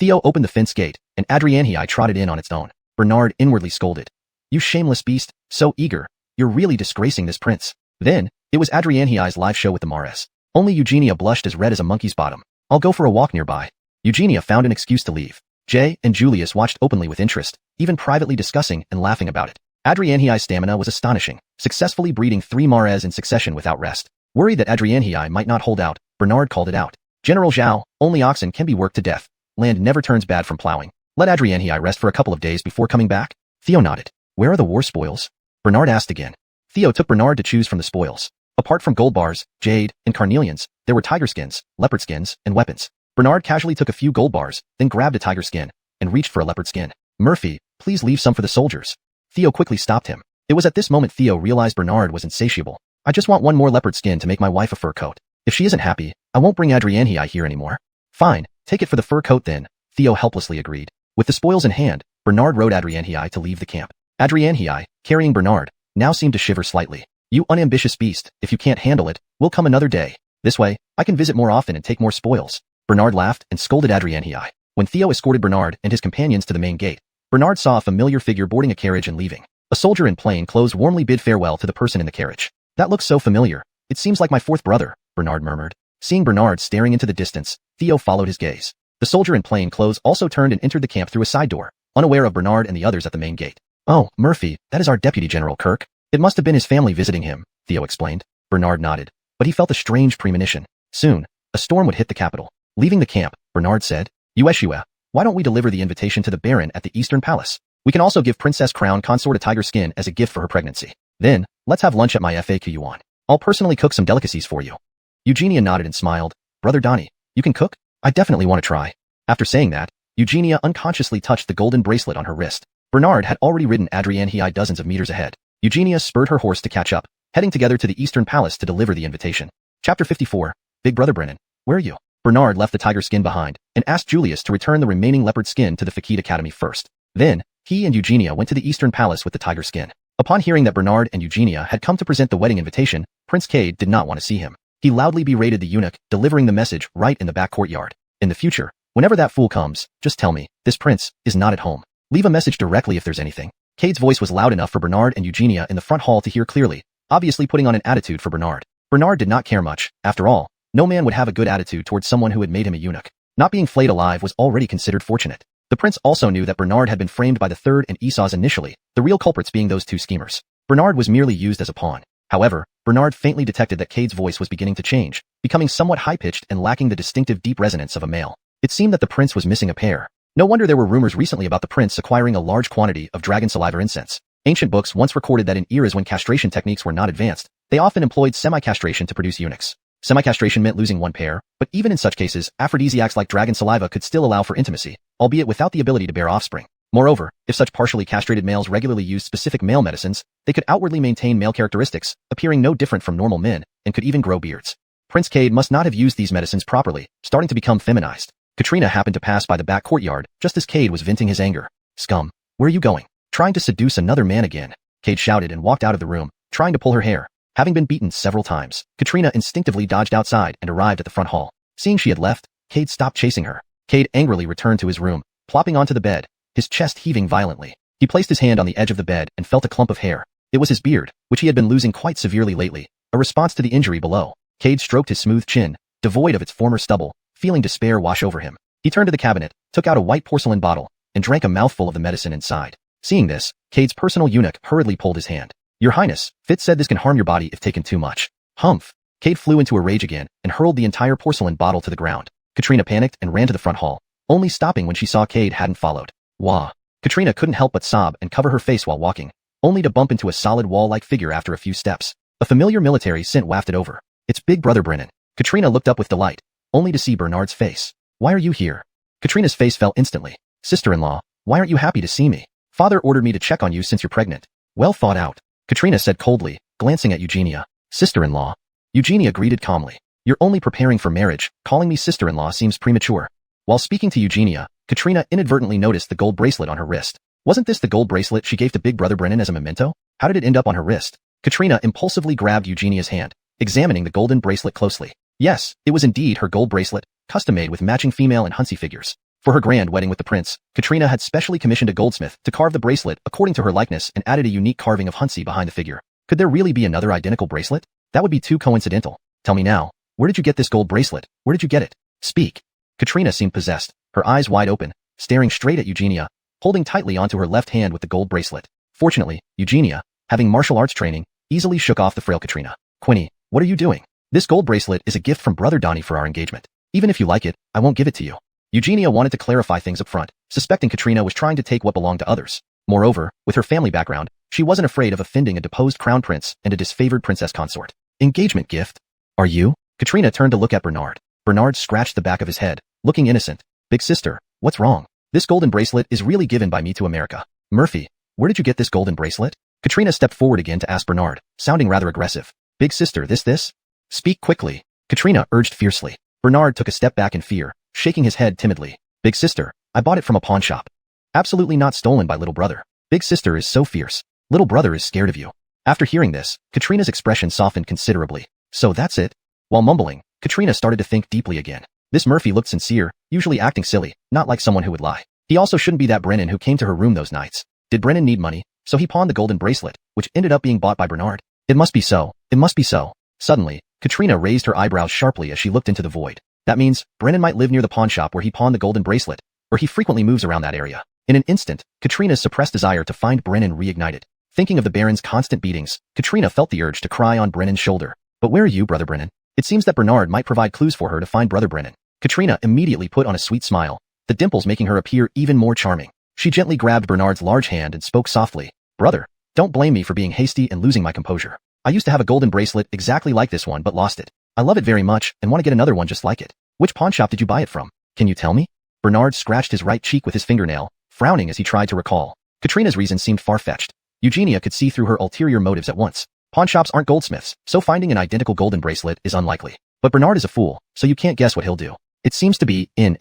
opened the fence gate, and Adrianhei trotted in on its own. Bernard inwardly scolded. You shameless beast, so eager. You're really disgracing this prince. Then, it was Adrianhei's live show with the mares. Only Eugenia blushed as red as a monkey's bottom. I'll go for a walk nearby. Eugenia found an excuse to leave. Jay and Julius watched openly with interest, even privately discussing and laughing about it. Adrianhei's stamina was astonishing, successfully breeding 3 mares in succession without rest. Worried that Adrianhei might not hold out, Bernard called it out. General Zhao, only oxen can be worked to death. Land never turns bad from plowing. Let Adrianhei rest for a couple of days before coming back. Theo nodded. Where are the war spoils? Bernard asked again. Theo took Bernard to choose from the spoils. Apart from gold bars, jade, and carnelians, there were tiger skins, leopard skins, and weapons. Bernard casually took a few gold bars, then grabbed a tiger skin, and reached for a leopard skin. Murphy, please leave some for the soldiers. Theo quickly stopped him. It was at this moment Theo realized Bernard was insatiable. I just want one more leopard skin to make my wife a fur coat. If she isn't happy, I won't bring Adrianhei here anymore. Fine, take it for the fur coat then, Theo helplessly agreed. With the spoils in hand, Bernard rode Adrianhei to leave the camp. Adrianhei, carrying Bernard, now seemed to shiver slightly. You unambitious beast, if you can't handle it, we'll come another day. This way, I can visit more often and take more spoils. Bernard laughed and scolded Adrianhei. When Theo escorted Bernard and his companions to the main gate, Bernard saw a familiar figure boarding a carriage and leaving. A soldier in plain clothes warmly bid farewell to the person in the carriage. That looks so familiar. It seems like my 4th brother, Bernard murmured. Seeing Bernard staring into the distance, Theo followed his gaze. The soldier in plain clothes also turned and entered the camp through a side door, unaware of Bernard and the others at the main gate. "Oh, Murphy, that is our Deputy General Kirk. It must have been his family visiting him," Theo explained. Bernard nodded, but he felt a strange premonition. Soon, a storm would hit the capital. Leaving the camp, Bernard said, "Yueshua, why don't we deliver the invitation to the Baron at the Eastern Palace? We can also give Princess Crown Consort a tiger skin as a gift for her pregnancy. Then, let's have lunch at my FAQ. I'll personally cook some delicacies for you." Eugenia nodded and smiled. "Brother Donnie, you can cook? I definitely want to try." After saying that, Eugenia unconsciously touched the golden bracelet on her wrist. Bernard had already ridden Adrienne dozens of meters ahead. Eugenia spurred her horse to catch up, heading together to the Eastern Palace to deliver the invitation. Chapter 54. Big Brother Brennan, where are you? Bernard left the tiger skin behind and asked Julius to return the remaining leopard skin to the Fakid Academy first. Then, he and Eugenia went to the Eastern Palace with the tiger skin. Upon hearing that Bernard and Eugenia had come to present the wedding invitation, Prince Cade did not want to see him. He loudly berated the eunuch, delivering the message right in the back courtyard. "In the future, whenever that fool comes, just tell me, this prince is not at home. Leave a message directly if there's anything." Cade's voice was loud enough for Bernard and Eugenia in the front hall to hear clearly, obviously putting on an attitude for Bernard. Bernard did not care much. After all, no man would have a good attitude towards someone who had made him a eunuch. Not being flayed alive was already considered fortunate. The prince also knew that Bernard had been framed by the Third and Esau's initially, the real culprits being those two schemers. Bernard was merely used as a pawn. However, Bernard faintly detected that Cade's voice was beginning to change, becoming somewhat high-pitched and lacking the distinctive deep resonance of a male. It seemed that the prince was missing a pair. No wonder there were rumors recently about the prince acquiring a large quantity of dragon saliva incense. Ancient books once recorded that in eras when castration techniques were not advanced, they often employed semi-castration to produce eunuchs. Semi-castration meant losing one pair, but even in such cases, aphrodisiacs like dragon saliva could still allow for intimacy, albeit without the ability to bear offspring. Moreover, if such partially castrated males regularly used specific male medicines, they could outwardly maintain male characteristics, appearing no different from normal men, and could even grow beards. Prince Cade must not have used these medicines properly, starting to become feminized. Katrina happened to pass by the back courtyard, just as Cade was venting his anger. "Scum, where are you going? Trying to seduce another man again?" Cade shouted and walked out of the room, trying to pull her hair. Having been beaten several times, Katrina instinctively dodged outside and arrived at the front hall. Seeing she had left, Cade stopped chasing her. Cade angrily returned to his room, plopping onto the bed, his chest heaving violently. He placed his hand on the edge of the bed and felt a clump of hair. It was his beard, which he had been losing quite severely lately, a response to the injury below. Cade stroked his smooth chin, devoid of its former stubble, feeling despair wash over him. He turned to the cabinet, took out a white porcelain bottle, and drank a mouthful of the medicine inside. Seeing this, Cade's personal eunuch hurriedly pulled his hand. "Your Highness, Fitz said this can harm your body if taken too much." Humph. Cade flew into a rage again and hurled the entire porcelain bottle to the ground. Katrina panicked and ran to the front hall, only stopping when she saw Cade hadn't followed. Wah. Katrina couldn't help but sob and cover her face while walking, only to bump into a solid wall-like figure after a few steps. A familiar military scent wafted over. "It's Big Brother Brennan." Katrina looked up with delight, only to see Bernard's face. "Why are you here?" Katrina's face fell instantly. "Sister-in-law, why aren't you happy to see me? Father ordered me to check on you since you're pregnant." "Well thought out," Katrina said coldly, glancing at Eugenia. "Sister-in-law." Eugenia greeted calmly. "You're only preparing for marriage, calling me sister-in-law seems premature." While speaking to Eugenia, Katrina inadvertently noticed the gold bracelet on her wrist. Wasn't this the gold bracelet she gave to Big Brother Brennan as a memento? How did it end up on her wrist? Katrina impulsively grabbed Eugenia's hand, examining the golden bracelet closely. Yes, it was indeed her gold bracelet, custom-made with matching female and Huntsy figures. For her grand wedding with the prince, Katrina had specially commissioned a goldsmith to carve the bracelet according to her likeness and added a unique carving of Huntsy behind the figure. Could there really be another identical bracelet? That would be too coincidental. "Tell me now, where did you get this gold bracelet? Where did you get it? Speak." Katrina seemed possessed, her eyes wide open, staring straight at Eugenia, holding tightly onto her left hand with the gold bracelet. Fortunately, Eugenia, having martial arts training, easily shook off the frail Katrina. "Quinny, what are you doing? This gold bracelet is a gift from Brother Donnie for our engagement. Even if you like it, I won't give it to you." Eugenia wanted to clarify things up front, suspecting Katrina was trying to take what belonged to others. Moreover, with her family background, she wasn't afraid of offending a deposed crown prince and a disfavored princess consort. "Engagement gift? Are you?" Katrina turned to look at Bernard. Bernard scratched the back of his head, looking innocent. "Big sister, what's wrong? This golden bracelet is really given by me to America." "Murphy, where did you get this golden bracelet?" Katrina stepped forward again to ask Bernard, sounding rather aggressive. "Big sister, this? Speak quickly," Katrina urged fiercely. Bernard took a step back in fear, shaking his head timidly. "Big sister, I bought it from a pawn shop. Absolutely not stolen by little brother." Big sister is so fierce. Little brother is scared of you. After hearing this, Katrina's expression softened considerably. "So that's it?" While mumbling, Katrina started to think deeply again. This Murphy looked sincere, usually acting silly, not like someone who would lie. He also shouldn't be that Brennan who came to her room those nights. Did Brennan need money? So he pawned the golden bracelet, which ended up being bought by Bernard. It must be so. It must be so. Suddenly, Katrina raised her eyebrows sharply as she looked into the void. That means, Brennan might live near the pawn shop where he pawned the golden bracelet, or he frequently moves around that area. In an instant, Katrina's suppressed desire to find Brennan reignited. Thinking of the Baron's constant beatings, Katrina felt the urge to cry on Brennan's shoulder. But where are you, Brother Brennan? It seems that Bernard might provide clues for her to find Brother Brennan. Katrina immediately put on a sweet smile, the dimples making her appear even more charming. She gently grabbed Bernard's large hand and spoke softly. Brother, don't blame me for being hasty and losing my composure. I used to have a golden bracelet exactly like this one but lost it. I love it very much and want to get another one just like it. Which pawn shop did you buy it from? Can you tell me? Bernard scratched his right cheek with his fingernail, frowning as he tried to recall. Katrina's reason seemed far-fetched. Eugenia could see through her ulterior motives at once. Pawn shops aren't goldsmiths, so finding an identical golden bracelet is unlikely. But Bernard is a fool, so you can't guess what he'll do. It seems to be in,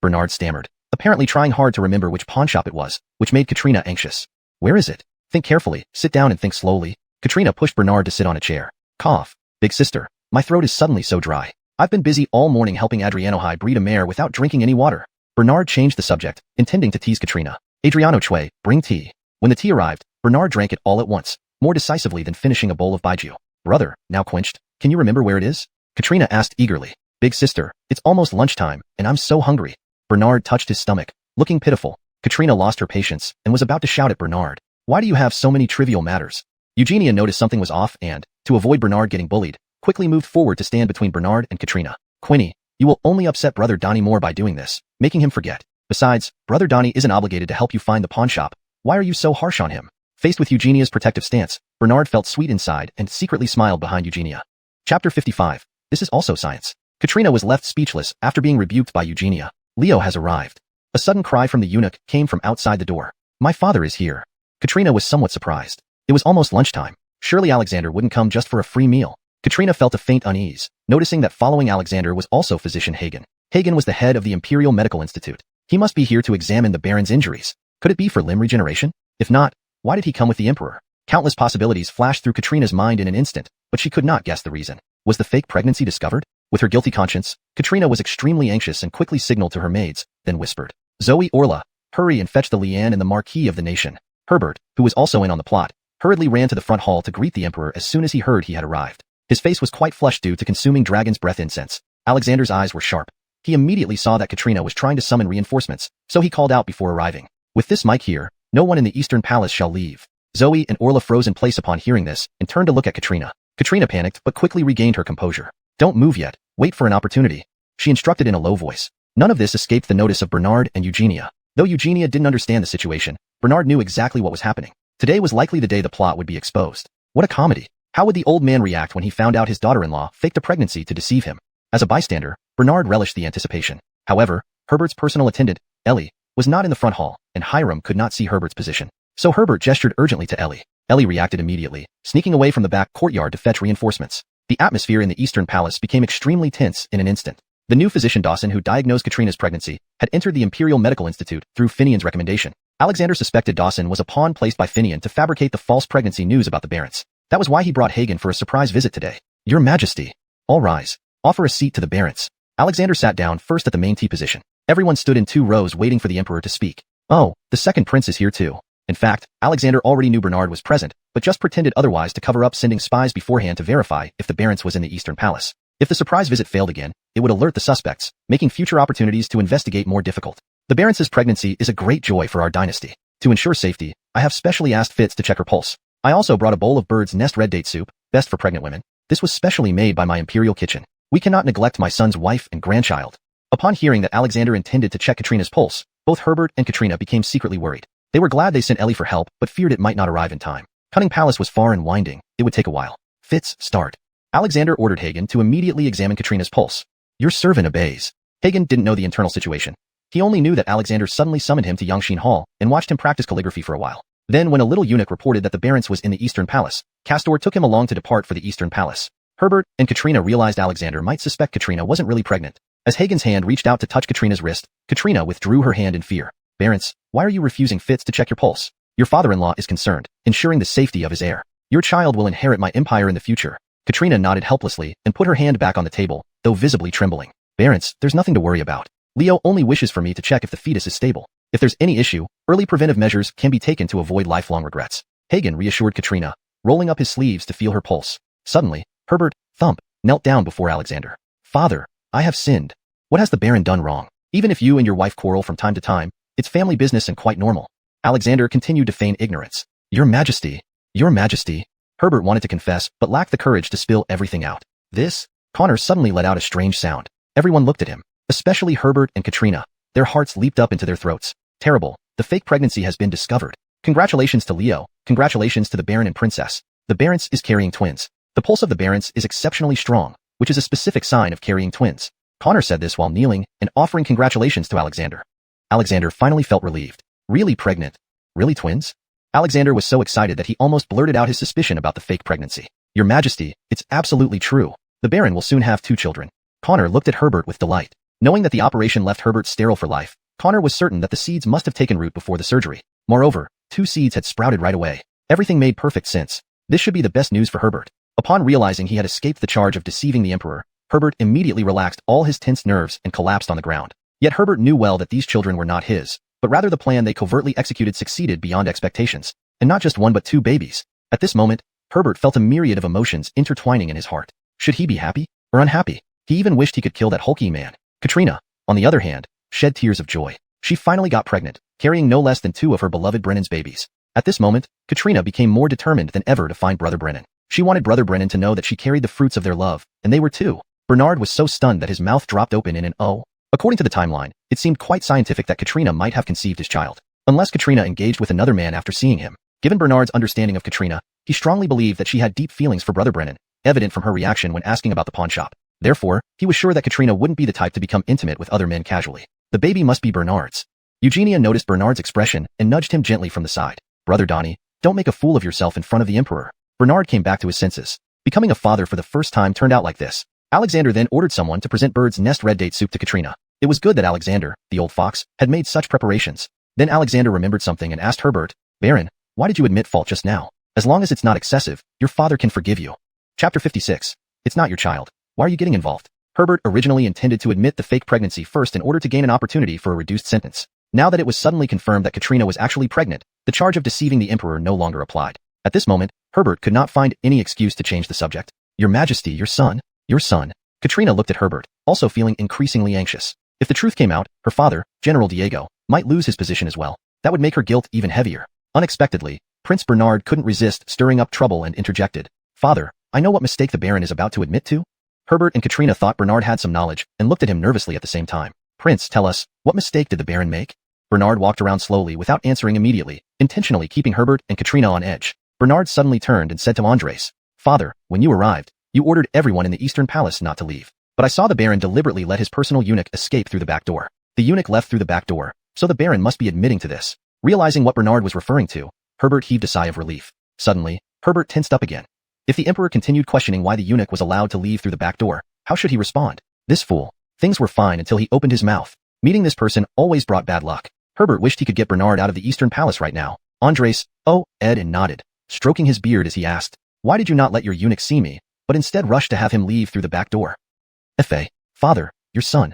Bernard stammered, apparently trying hard to remember which pawn shop it was, which made Katrina anxious. Where is it? Think carefully, sit down and think slowly. Katrina pushed Bernard to sit on a chair. Cough. Big sister, my throat is suddenly so dry. I've been busy all morning helping Adriano breed a mare without drinking any water. Bernard changed the subject, intending to tease Katrina. Adriano Chue, bring tea. When the tea arrived, Bernard drank it all at once, more decisively than finishing a bowl of baijiu. Brother, now quenched, can you remember where it is? Katrina asked eagerly. Big sister, it's almost lunchtime, and I'm so hungry. Bernard touched his stomach, looking pitiful. Katrina lost her patience and was about to shout at Bernard. Why do you have so many trivial matters? Eugenia noticed something was off and, to avoid Bernard getting bullied, quickly moved forward to stand between Bernard and Katrina. Quinny, you will only upset Brother Donnie more by doing this, making him forget. Besides, Brother Donnie isn't obligated to help you find the pawn shop. Why are you so harsh on him? Faced with Eugenia's protective stance, Bernard felt sweet inside and secretly smiled behind Eugenia. Chapter 55. This is also science. Katrina was left speechless after being rebuked by Eugenia. Leo has arrived. A sudden cry from the eunuch came from outside the door. My father is here. Katrina was somewhat surprised. It was almost lunchtime. Surely Alexander wouldn't come just for a free meal. Katrina felt a faint unease, noticing that following Alexander was also physician Hagen. Hagen was the head of the Imperial Medical Institute. He must be here to examine the Baron's injuries. Could it be for limb regeneration? If not, why did he come with the Emperor? Countless possibilities flashed through Katrina's mind in an instant, but she could not guess the reason. Was the fake pregnancy discovered? With her guilty conscience, Katrina was extremely anxious and quickly signaled to her maids, then whispered, Zoe, Orla, hurry and fetch the Liane and the Marquis of the Nation. Herbert, who was also in on the plot, hurriedly ran to the front hall to greet the Emperor as soon as he heard he had arrived. His face was quite flushed due to consuming dragon's breath incense. Alexander's eyes were sharp. He immediately saw that Katrina was trying to summon reinforcements, so he called out before arriving. With this mic here, no one in the Eastern Palace shall leave. Zoe and Orla froze in place upon hearing this and turned to look at Katrina. Katrina panicked but quickly regained her composure. Don't move yet, wait for an opportunity, she instructed in a low voice. None of this escaped the notice of Bernard and Eugenia. Though Eugenia didn't understand the situation, Bernard knew exactly what was happening. Today was likely the day the plot would be exposed. What a comedy. How would the old man react when he found out his daughter-in-law faked a pregnancy to deceive him? As a bystander, Bernard relished the anticipation. However, Herbert's personal attendant, Ellie, was not in the front hall, and Hiram could not see Herbert's position. So Herbert gestured urgently to Ellie. Ellie reacted immediately, sneaking away from the back courtyard to fetch reinforcements. The atmosphere in the Eastern Palace became extremely tense in an instant. The new physician Dawson who diagnosed Katrina's pregnancy had entered the Imperial Medical Institute through Finian's recommendation. Alexander suspected Dawson was a pawn placed by Finian to fabricate the false pregnancy news about the Barons. That was why he brought Hagen for a surprise visit today. Your Majesty. All rise. Offer a seat to the Barons. Alexander sat down first at the main T position. Everyone stood in 2 rows waiting for the Emperor to speak. Oh, the second prince is here too. In fact, Alexander already knew Bernard was present, but just pretended otherwise to cover up sending spies beforehand to verify if the Barons was in the Eastern Palace. If the surprise visit failed again, it would alert the suspects, making future opportunities to investigate more difficult. The Barons' pregnancy is a great joy for our dynasty. To ensure safety, I have specially asked Fitz to check her pulse. I also brought a bowl of bird's nest red date soup, best for pregnant women. This was specially made by my imperial kitchen. We cannot neglect my son's wife and grandchild. Upon hearing that Alexander intended to check Katrina's pulse, both Herbert and Katrina became secretly worried. They were glad they sent Ellie for help, but feared it might not arrive in time. Cunning Palace was far and winding. It would take a while. Fitz, start. Alexander ordered Hagen to immediately examine Katrina's pulse. Your servant obeys. Hagen didn't know the internal situation. He only knew that Alexander suddenly summoned him to Yangshin Hall and watched him practice calligraphy for a while. Then when a little eunuch reported that the Barons was in the Eastern Palace, Castor took him along to depart for the Eastern Palace. Herbert and Katrina realized Alexander might suspect Katrina wasn't really pregnant. As Hagen's hand reached out to touch Katrina's wrist, Katrina withdrew her hand in fear. Barons, why are you refusing Fitz to check your pulse? Your father-in-law is concerned, ensuring the safety of his heir. Your child will inherit my empire in the future. Katrina nodded helplessly and put her hand back on the table, though visibly trembling. Barons, there's nothing to worry about. Leo only wishes for me to check if the fetus is stable. If there's any issue, early preventive measures can be taken to avoid lifelong regrets. Hagen reassured Katrina, rolling up his sleeves to feel her pulse. Suddenly, Herbert, thump, knelt down before Alexander. Father, I have sinned. What has the Baron done wrong? Even if you and your wife quarrel from time to time, it's family business and quite normal. Alexander continued to feign ignorance. Your Majesty. Your Majesty. Herbert wanted to confess, but lacked the courage to spill everything out. Connor suddenly let out a strange sound. Everyone looked at him, especially Herbert and Katrina. Their hearts leaped up into their throats. Terrible. The fake pregnancy has been discovered. Congratulations to Leo. Congratulations to the Baron and Princess. The Barents is carrying twins. The pulse of the Barents is exceptionally strong, which is a specific sign of carrying twins. Connor said this while kneeling and offering congratulations to Alexander. Alexander finally felt relieved. Really pregnant? Really twins? Alexander was so excited that he almost blurted out his suspicion about the fake pregnancy. Your Majesty, it's absolutely true. The Baron will soon have 2 children. Connor looked at Herbert with delight. Knowing that the operation left Herbert sterile for life, Connor was certain that the seeds must have taken root before the surgery. Moreover, 2 seeds had sprouted right away. Everything made perfect sense. This should be the best news for Herbert. Upon realizing he had escaped the charge of deceiving the Emperor, Herbert immediately relaxed all his tense nerves and collapsed on the ground. Yet Herbert knew well that these children were not his, but rather the plan they covertly executed succeeded beyond expectations. And not just 1 but 2 babies. At this moment, Herbert felt a myriad of emotions intertwining in his heart. Should he be happy or unhappy? He even wished he could kill that hulking man. Katrina, on the other hand, shed tears of joy. She finally got pregnant, carrying no less than 2 of her beloved Brennan's babies. At this moment, Katrina became more determined than ever to find Brother Brennan. She wanted Brother Brennan to know that she carried the fruits of their love, and they were too. Bernard was so stunned that his mouth dropped open in an "oh." According to the timeline, it seemed quite scientific that Katrina might have conceived his child. Unless Katrina engaged with another man after seeing him. Given Bernard's understanding of Katrina, he strongly believed that she had deep feelings for Brother Brennan, evident from her reaction when asking about the pawn shop. Therefore, he was sure that Katrina wouldn't be the type to become intimate with other men casually. The baby must be Bernard's. Eugenia noticed Bernard's expression and nudged him gently from the side. Brother Donnie, don't make a fool of yourself in front of the Emperor. Bernard came back to his senses. Becoming a father for the first time turned out like this. Alexander then ordered someone to present bird's nest red date soup to Katrina. It was good that Alexander, the old fox, had made such preparations. Then Alexander remembered something and asked Herbert, Baron, why did you admit fault just now? As long as it's not excessive, your father can forgive you. Chapter 56. It's not your child. Why are you getting involved? Herbert originally intended to admit the fake pregnancy first in order to gain an opportunity for a reduced sentence. Now that it was suddenly confirmed that Katrina was actually pregnant, the charge of deceiving the Emperor no longer applied. At this moment, Herbert could not find any excuse to change the subject. Your Majesty, your son. Your son. Katrina looked at Herbert, also feeling increasingly anxious. If the truth came out, her father, General Diego, might lose his position as well. That would make her guilt even heavier. Unexpectedly, Prince Bernard couldn't resist stirring up trouble and interjected. Father, I know what mistake the Baron is about to admit to. Herbert and Katrina thought Bernard had some knowledge and looked at him nervously at the same time. Prince, tell us, what mistake did the Baron make? Bernard walked around slowly without answering immediately, intentionally keeping Herbert and Katrina on edge. Bernard suddenly turned and said to Andres, Father, when you arrived, you ordered everyone in the Eastern Palace not to leave. But I saw the Baron deliberately let his personal eunuch escape through the back door. The eunuch left through the back door, so the Baron must be admitting to this. Realizing what Bernard was referring to, Herbert heaved a sigh of relief. Suddenly, Herbert tensed up again. If the Emperor continued questioning why the eunuch was allowed to leave through the back door, how should he respond? This fool. Things were fine until he opened his mouth. Meeting this person always brought bad luck. Herbert wished he could get Bernard out of the Eastern Palace right now. Andres, Ed and nodded, stroking his beard as he asked, why did you not let your eunuch see me, but instead rush to have him leave through the back door? Father, your son.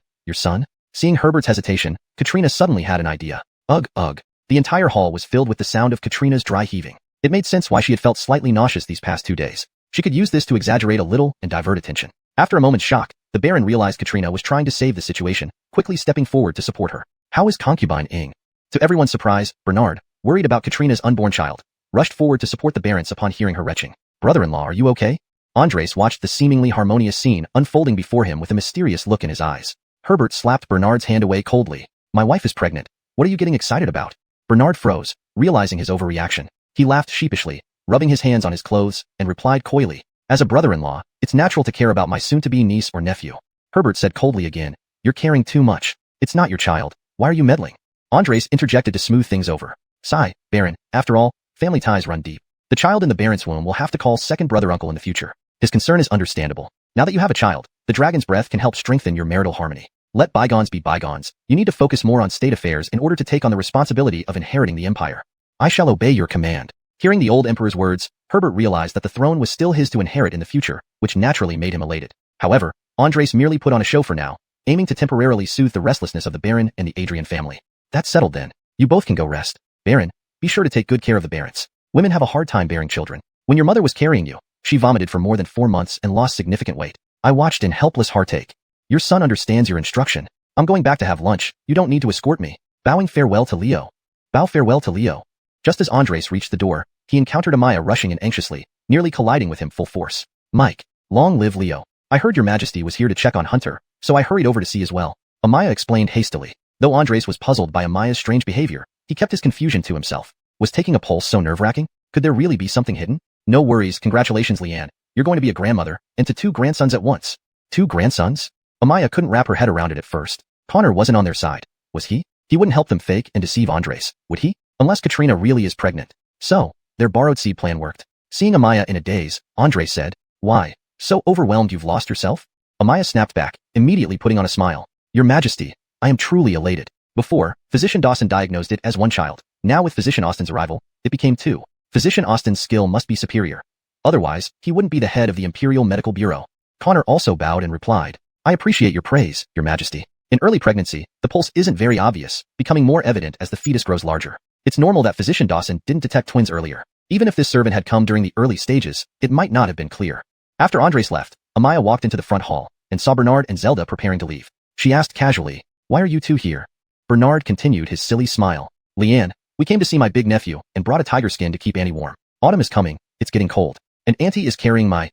Seeing Herbert's hesitation, Katrina suddenly had an idea. Ugh. The entire hall was filled with the sound of Katrina's dry heaving. It made sense why she had felt slightly nauseous these past 2 days. She could use this to exaggerate a little and divert attention. After a moment's shock, the Baron realized Katrina was trying to save the situation, quickly stepping forward to support her. How is concubine Ing? To everyone's surprise, Bernard, worried about Katrina's unborn child, rushed forward to support the Barents upon hearing her retching. Brother-in-law, are you okay? Andres watched the seemingly harmonious scene unfolding before him with a mysterious look in his eyes. Herbert slapped Bernard's hand away coldly. My wife is pregnant. What are you getting excited about? Bernard froze, realizing his overreaction. He laughed sheepishly, rubbing his hands on his clothes, and replied coyly, as a brother-in-law, it's natural to care about my soon-to-be niece or nephew. Herbert said coldly again, you're caring too much. It's not your child. Why are you meddling? Andres interjected to smooth things over. Sigh, Baron, after all, family ties run deep. The child in the Baron's womb will have to call second brother-uncle in the future. His concern is understandable. Now that you have a child, the dragon's breath can help strengthen your marital harmony. Let bygones be bygones. You need to focus more on state affairs in order to take on the responsibility of inheriting the empire. I shall obey your command. Hearing the old emperor's words, Herbert realized that the throne was still his to inherit in the future, which naturally made him elated. However, Andres merely put on a show for now, aiming to temporarily soothe the restlessness of the Baron and the Adrian family. That's settled then. You both can go rest. Baron, be sure to take good care of the Barents. Women have a hard time bearing children. When your mother was carrying you, She vomited for more than 4 months and lost significant weight. I watched in helpless heartache. Your son understands your instruction. I'm going back to have lunch. You don't need to escort me. Bowing farewell to Leo. Bow farewell to Leo. Just as Andres reached the door, he encountered Amaya rushing in anxiously, nearly colliding with him full force. Mike. Long live Leo. I heard your majesty was here to check on Hunter, so I hurried over to see as well. Amaya explained hastily. Though Andres was puzzled by Amaya's strange behavior, he kept his confusion to himself. Was taking a pulse so nerve-wracking? Could there really be something hidden? No worries, congratulations Leanne. You're going to be a grandmother, and to 2 grandsons at once. 2 grandsons? Amaya couldn't wrap her head around it at first. Connor wasn't on their side. Was he? He wouldn't help them fake and deceive Andres, would he? Unless Katrina really is pregnant. So, their borrowed seed plan worked. Seeing Amaya in a daze, Andres said, Why? So overwhelmed you've lost yourself? Amaya snapped back, immediately putting on a smile. Your Majesty, I am truly elated. Before, Physician Dawson diagnosed it as 1 child. Now with Physician Austin's arrival, it became 2. Physician Austin's skill must be superior. Otherwise, he wouldn't be the head of the Imperial Medical Bureau. Connor also bowed and replied, I appreciate your praise, Your Majesty. In early pregnancy, the pulse isn't very obvious, becoming more evident as the fetus grows larger. It's normal that Physician Dawson didn't detect twins earlier. Even if this servant had come during the early stages, it might not have been clear. After Andres left, Amaya walked into the front hall and saw Bernard and Zelda preparing to leave. She asked casually, Why are you 2 here? Bernard continued his silly smile. Leanne, we came to see my big nephew and brought a tiger skin to keep Annie warm. Autumn is coming, it's getting cold. And Auntie is carrying my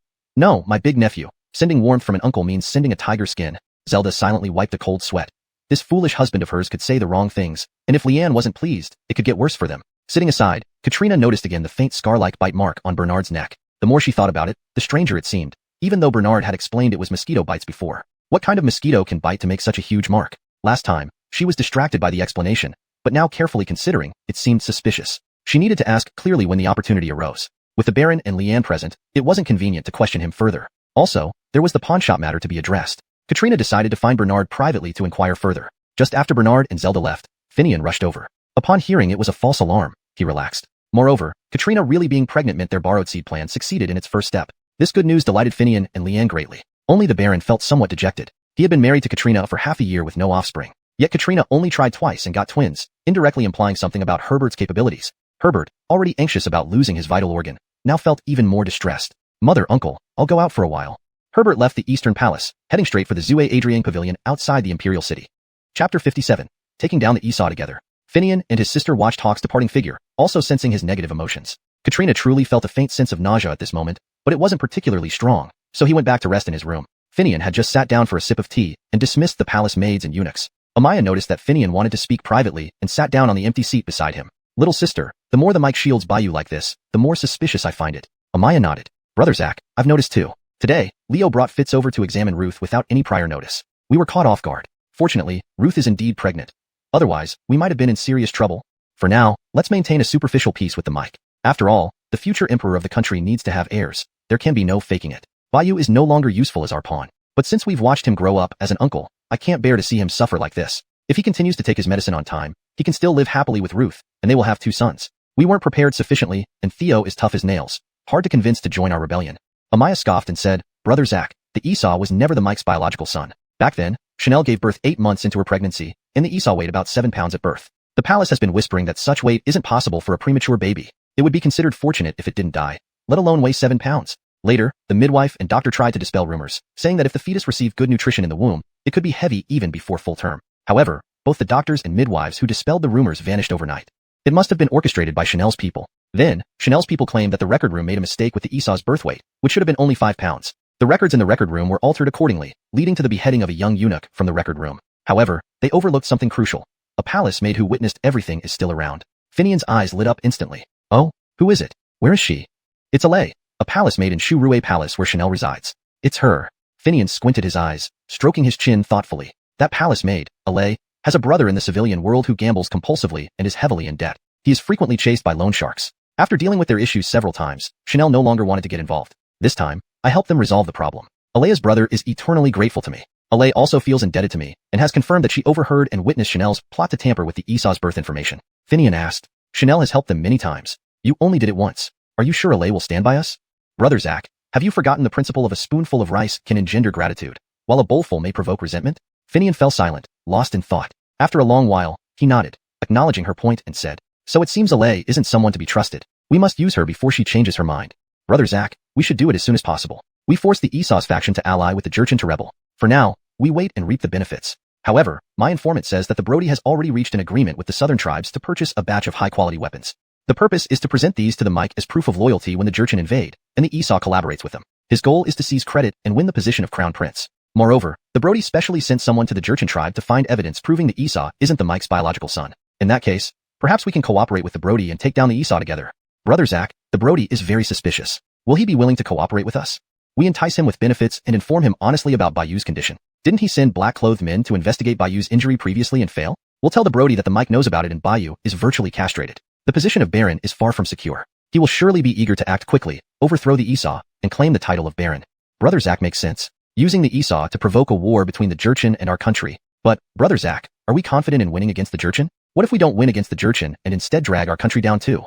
big nephew. Sending warmth from an uncle means sending a tiger skin. Zelda silently wiped a cold sweat. This foolish husband of hers could say the wrong things, and if Leanne wasn't pleased, it could get worse for them. Sitting aside, Katrina noticed again the faint scar-like bite mark on Bernard's neck. The more she thought about it, the stranger it seemed, even though Bernard had explained it was mosquito bites before. What kind of mosquito can bite to make such a huge mark? Last time, she was distracted by the explanation, but now carefully considering, it seemed suspicious. She needed to ask clearly when the opportunity arose. With the Baron and Leanne present, it wasn't convenient to question him further. Also, there was the pawnshop matter to be addressed. Katrina decided to find Bernard privately to inquire further. Just after Bernard and Zelda left, Finian rushed over. Upon hearing it was a false alarm, he relaxed. Moreover, Katrina really being pregnant meant their borrowed seed plan succeeded in its first step. This good news delighted Finian and Leanne greatly. Only the Baron felt somewhat dejected. He had been married to Katrina for half a year with no offspring. Yet Katrina only tried twice and got twins, indirectly implying something about Herbert's capabilities. Herbert, already anxious about losing his vital organ, now felt even more distressed. Mother, uncle, I'll go out for a while. Herbert left the Eastern Palace, heading straight for the Zue Adrian Pavilion outside the Imperial City. Chapter 57. Taking down the Esau together. Finian and his sister watched Hawk's departing figure, also sensing his negative emotions. Katrina truly felt a faint sense of nausea at this moment, but it wasn't particularly strong, so he went back to rest in his room. Finian had just sat down for a sip of tea and dismissed the palace maids and eunuchs. Amaya noticed that Finian wanted to speak privately and sat down on the empty seat beside him. Little sister, the more the Mike Shields buy you like this, the more suspicious I find it. Amaya nodded. Brother Zach, I've noticed too. Today, Leo brought Fitz over to examine Ruth without any prior notice. We were caught off guard. Fortunately, Ruth is indeed pregnant. Otherwise, we might have been in serious trouble. For now, let's maintain a superficial peace with the Mike. After all, the future emperor of the country needs to have heirs. There can be no faking it. Bayou is no longer useful as our pawn. But since we've watched him grow up as an uncle, I can't bear to see him suffer like this. If he continues to take his medicine on time, he can still live happily with Ruth, and they will have 2 sons. We weren't prepared sufficiently, and Theo is tough as nails. Hard to convince to join our rebellion. Amaya scoffed and said, Brother Zach, the Esau was never the Mike's biological son. Back then, Chanel gave birth 8 months into her pregnancy, and the Esau weighed about 7 pounds at birth. The palace has been whispering that such weight isn't possible for a premature baby. It would be considered fortunate if it didn't die, let alone weigh 7 pounds. Later, the midwife and doctor tried to dispel rumors, saying that if the fetus received good nutrition in the womb, it could be heavy even before full term. However, both the doctors and midwives who dispelled the rumors vanished overnight. It must have been orchestrated by Chanel's people. Then, Chanel's people claimed that the record room made a mistake with the Esau's birth weight, which should have been only 5 pounds. The records in the record room were altered accordingly, leading to the beheading of a young eunuch from the record room. However, they overlooked something crucial. A palace maid who witnessed everything is still around. Finian's eyes lit up instantly. Oh, who is it? Where is she? It's Alay, a palace maid in Shu Rue Palace where Chanel resides. It's her. Finian squinted his eyes, stroking his chin thoughtfully. That palace maid, Alay, has a brother in the civilian world who gambles compulsively and is heavily in debt. He is frequently chased by loan sharks. After dealing with their issues several times, Chanel no longer wanted to get involved. This time, I helped them resolve the problem. Alea's brother is eternally grateful to me. Alay also feels indebted to me, and has confirmed that she overheard and witnessed Chanel's plot to tamper with the Esau's birth information. Finian asked. Chanel has helped them many times. You only did it once. Are you sure Alay will stand by us? Brother Zach, have you forgotten the principle of a spoonful of rice can engender gratitude, while a bowlful may provoke resentment? Finian fell silent, lost in thought. After a long while, he nodded, acknowledging her point and said, So it seems Alay isn't someone to be trusted. We must use her before she changes her mind. Brother Zach, we should do it as soon as possible. We force the Esau's faction to ally with the Jurchen to rebel. For now, we wait and reap the benefits. However, my informant says that the Brody has already reached an agreement with the southern tribes to purchase a batch of high-quality weapons. The purpose is to present these to the Mike as proof of loyalty when the Jurchen invade, and the Esau collaborates with them. His goal is to seize credit and win the position of crown prince. Moreover, the Brody specially sent someone to the Jurchen tribe to find evidence proving that Esau isn't the Mike's biological son. In that case, perhaps we can cooperate with the Brody and take down the Esau together. Brother Zach, the Brody is very suspicious. Will he be willing to cooperate with us? We entice him with benefits and inform him honestly about Bayou's condition. Didn't he send black-clothed men to investigate Bayou's injury previously and fail? We'll tell the Brody that the Mike knows about it and Bayou is virtually castrated. The position of Baron is far from secure. He will surely be eager to act quickly, overthrow the Esau, and claim the title of Baron. Brother Zach makes sense. Using the Esau to provoke a war between the Jurchen and our country. But, Brother Zach, are we confident in winning against the Jurchen? What if we don't win against the Jurchen and instead drag our country down too?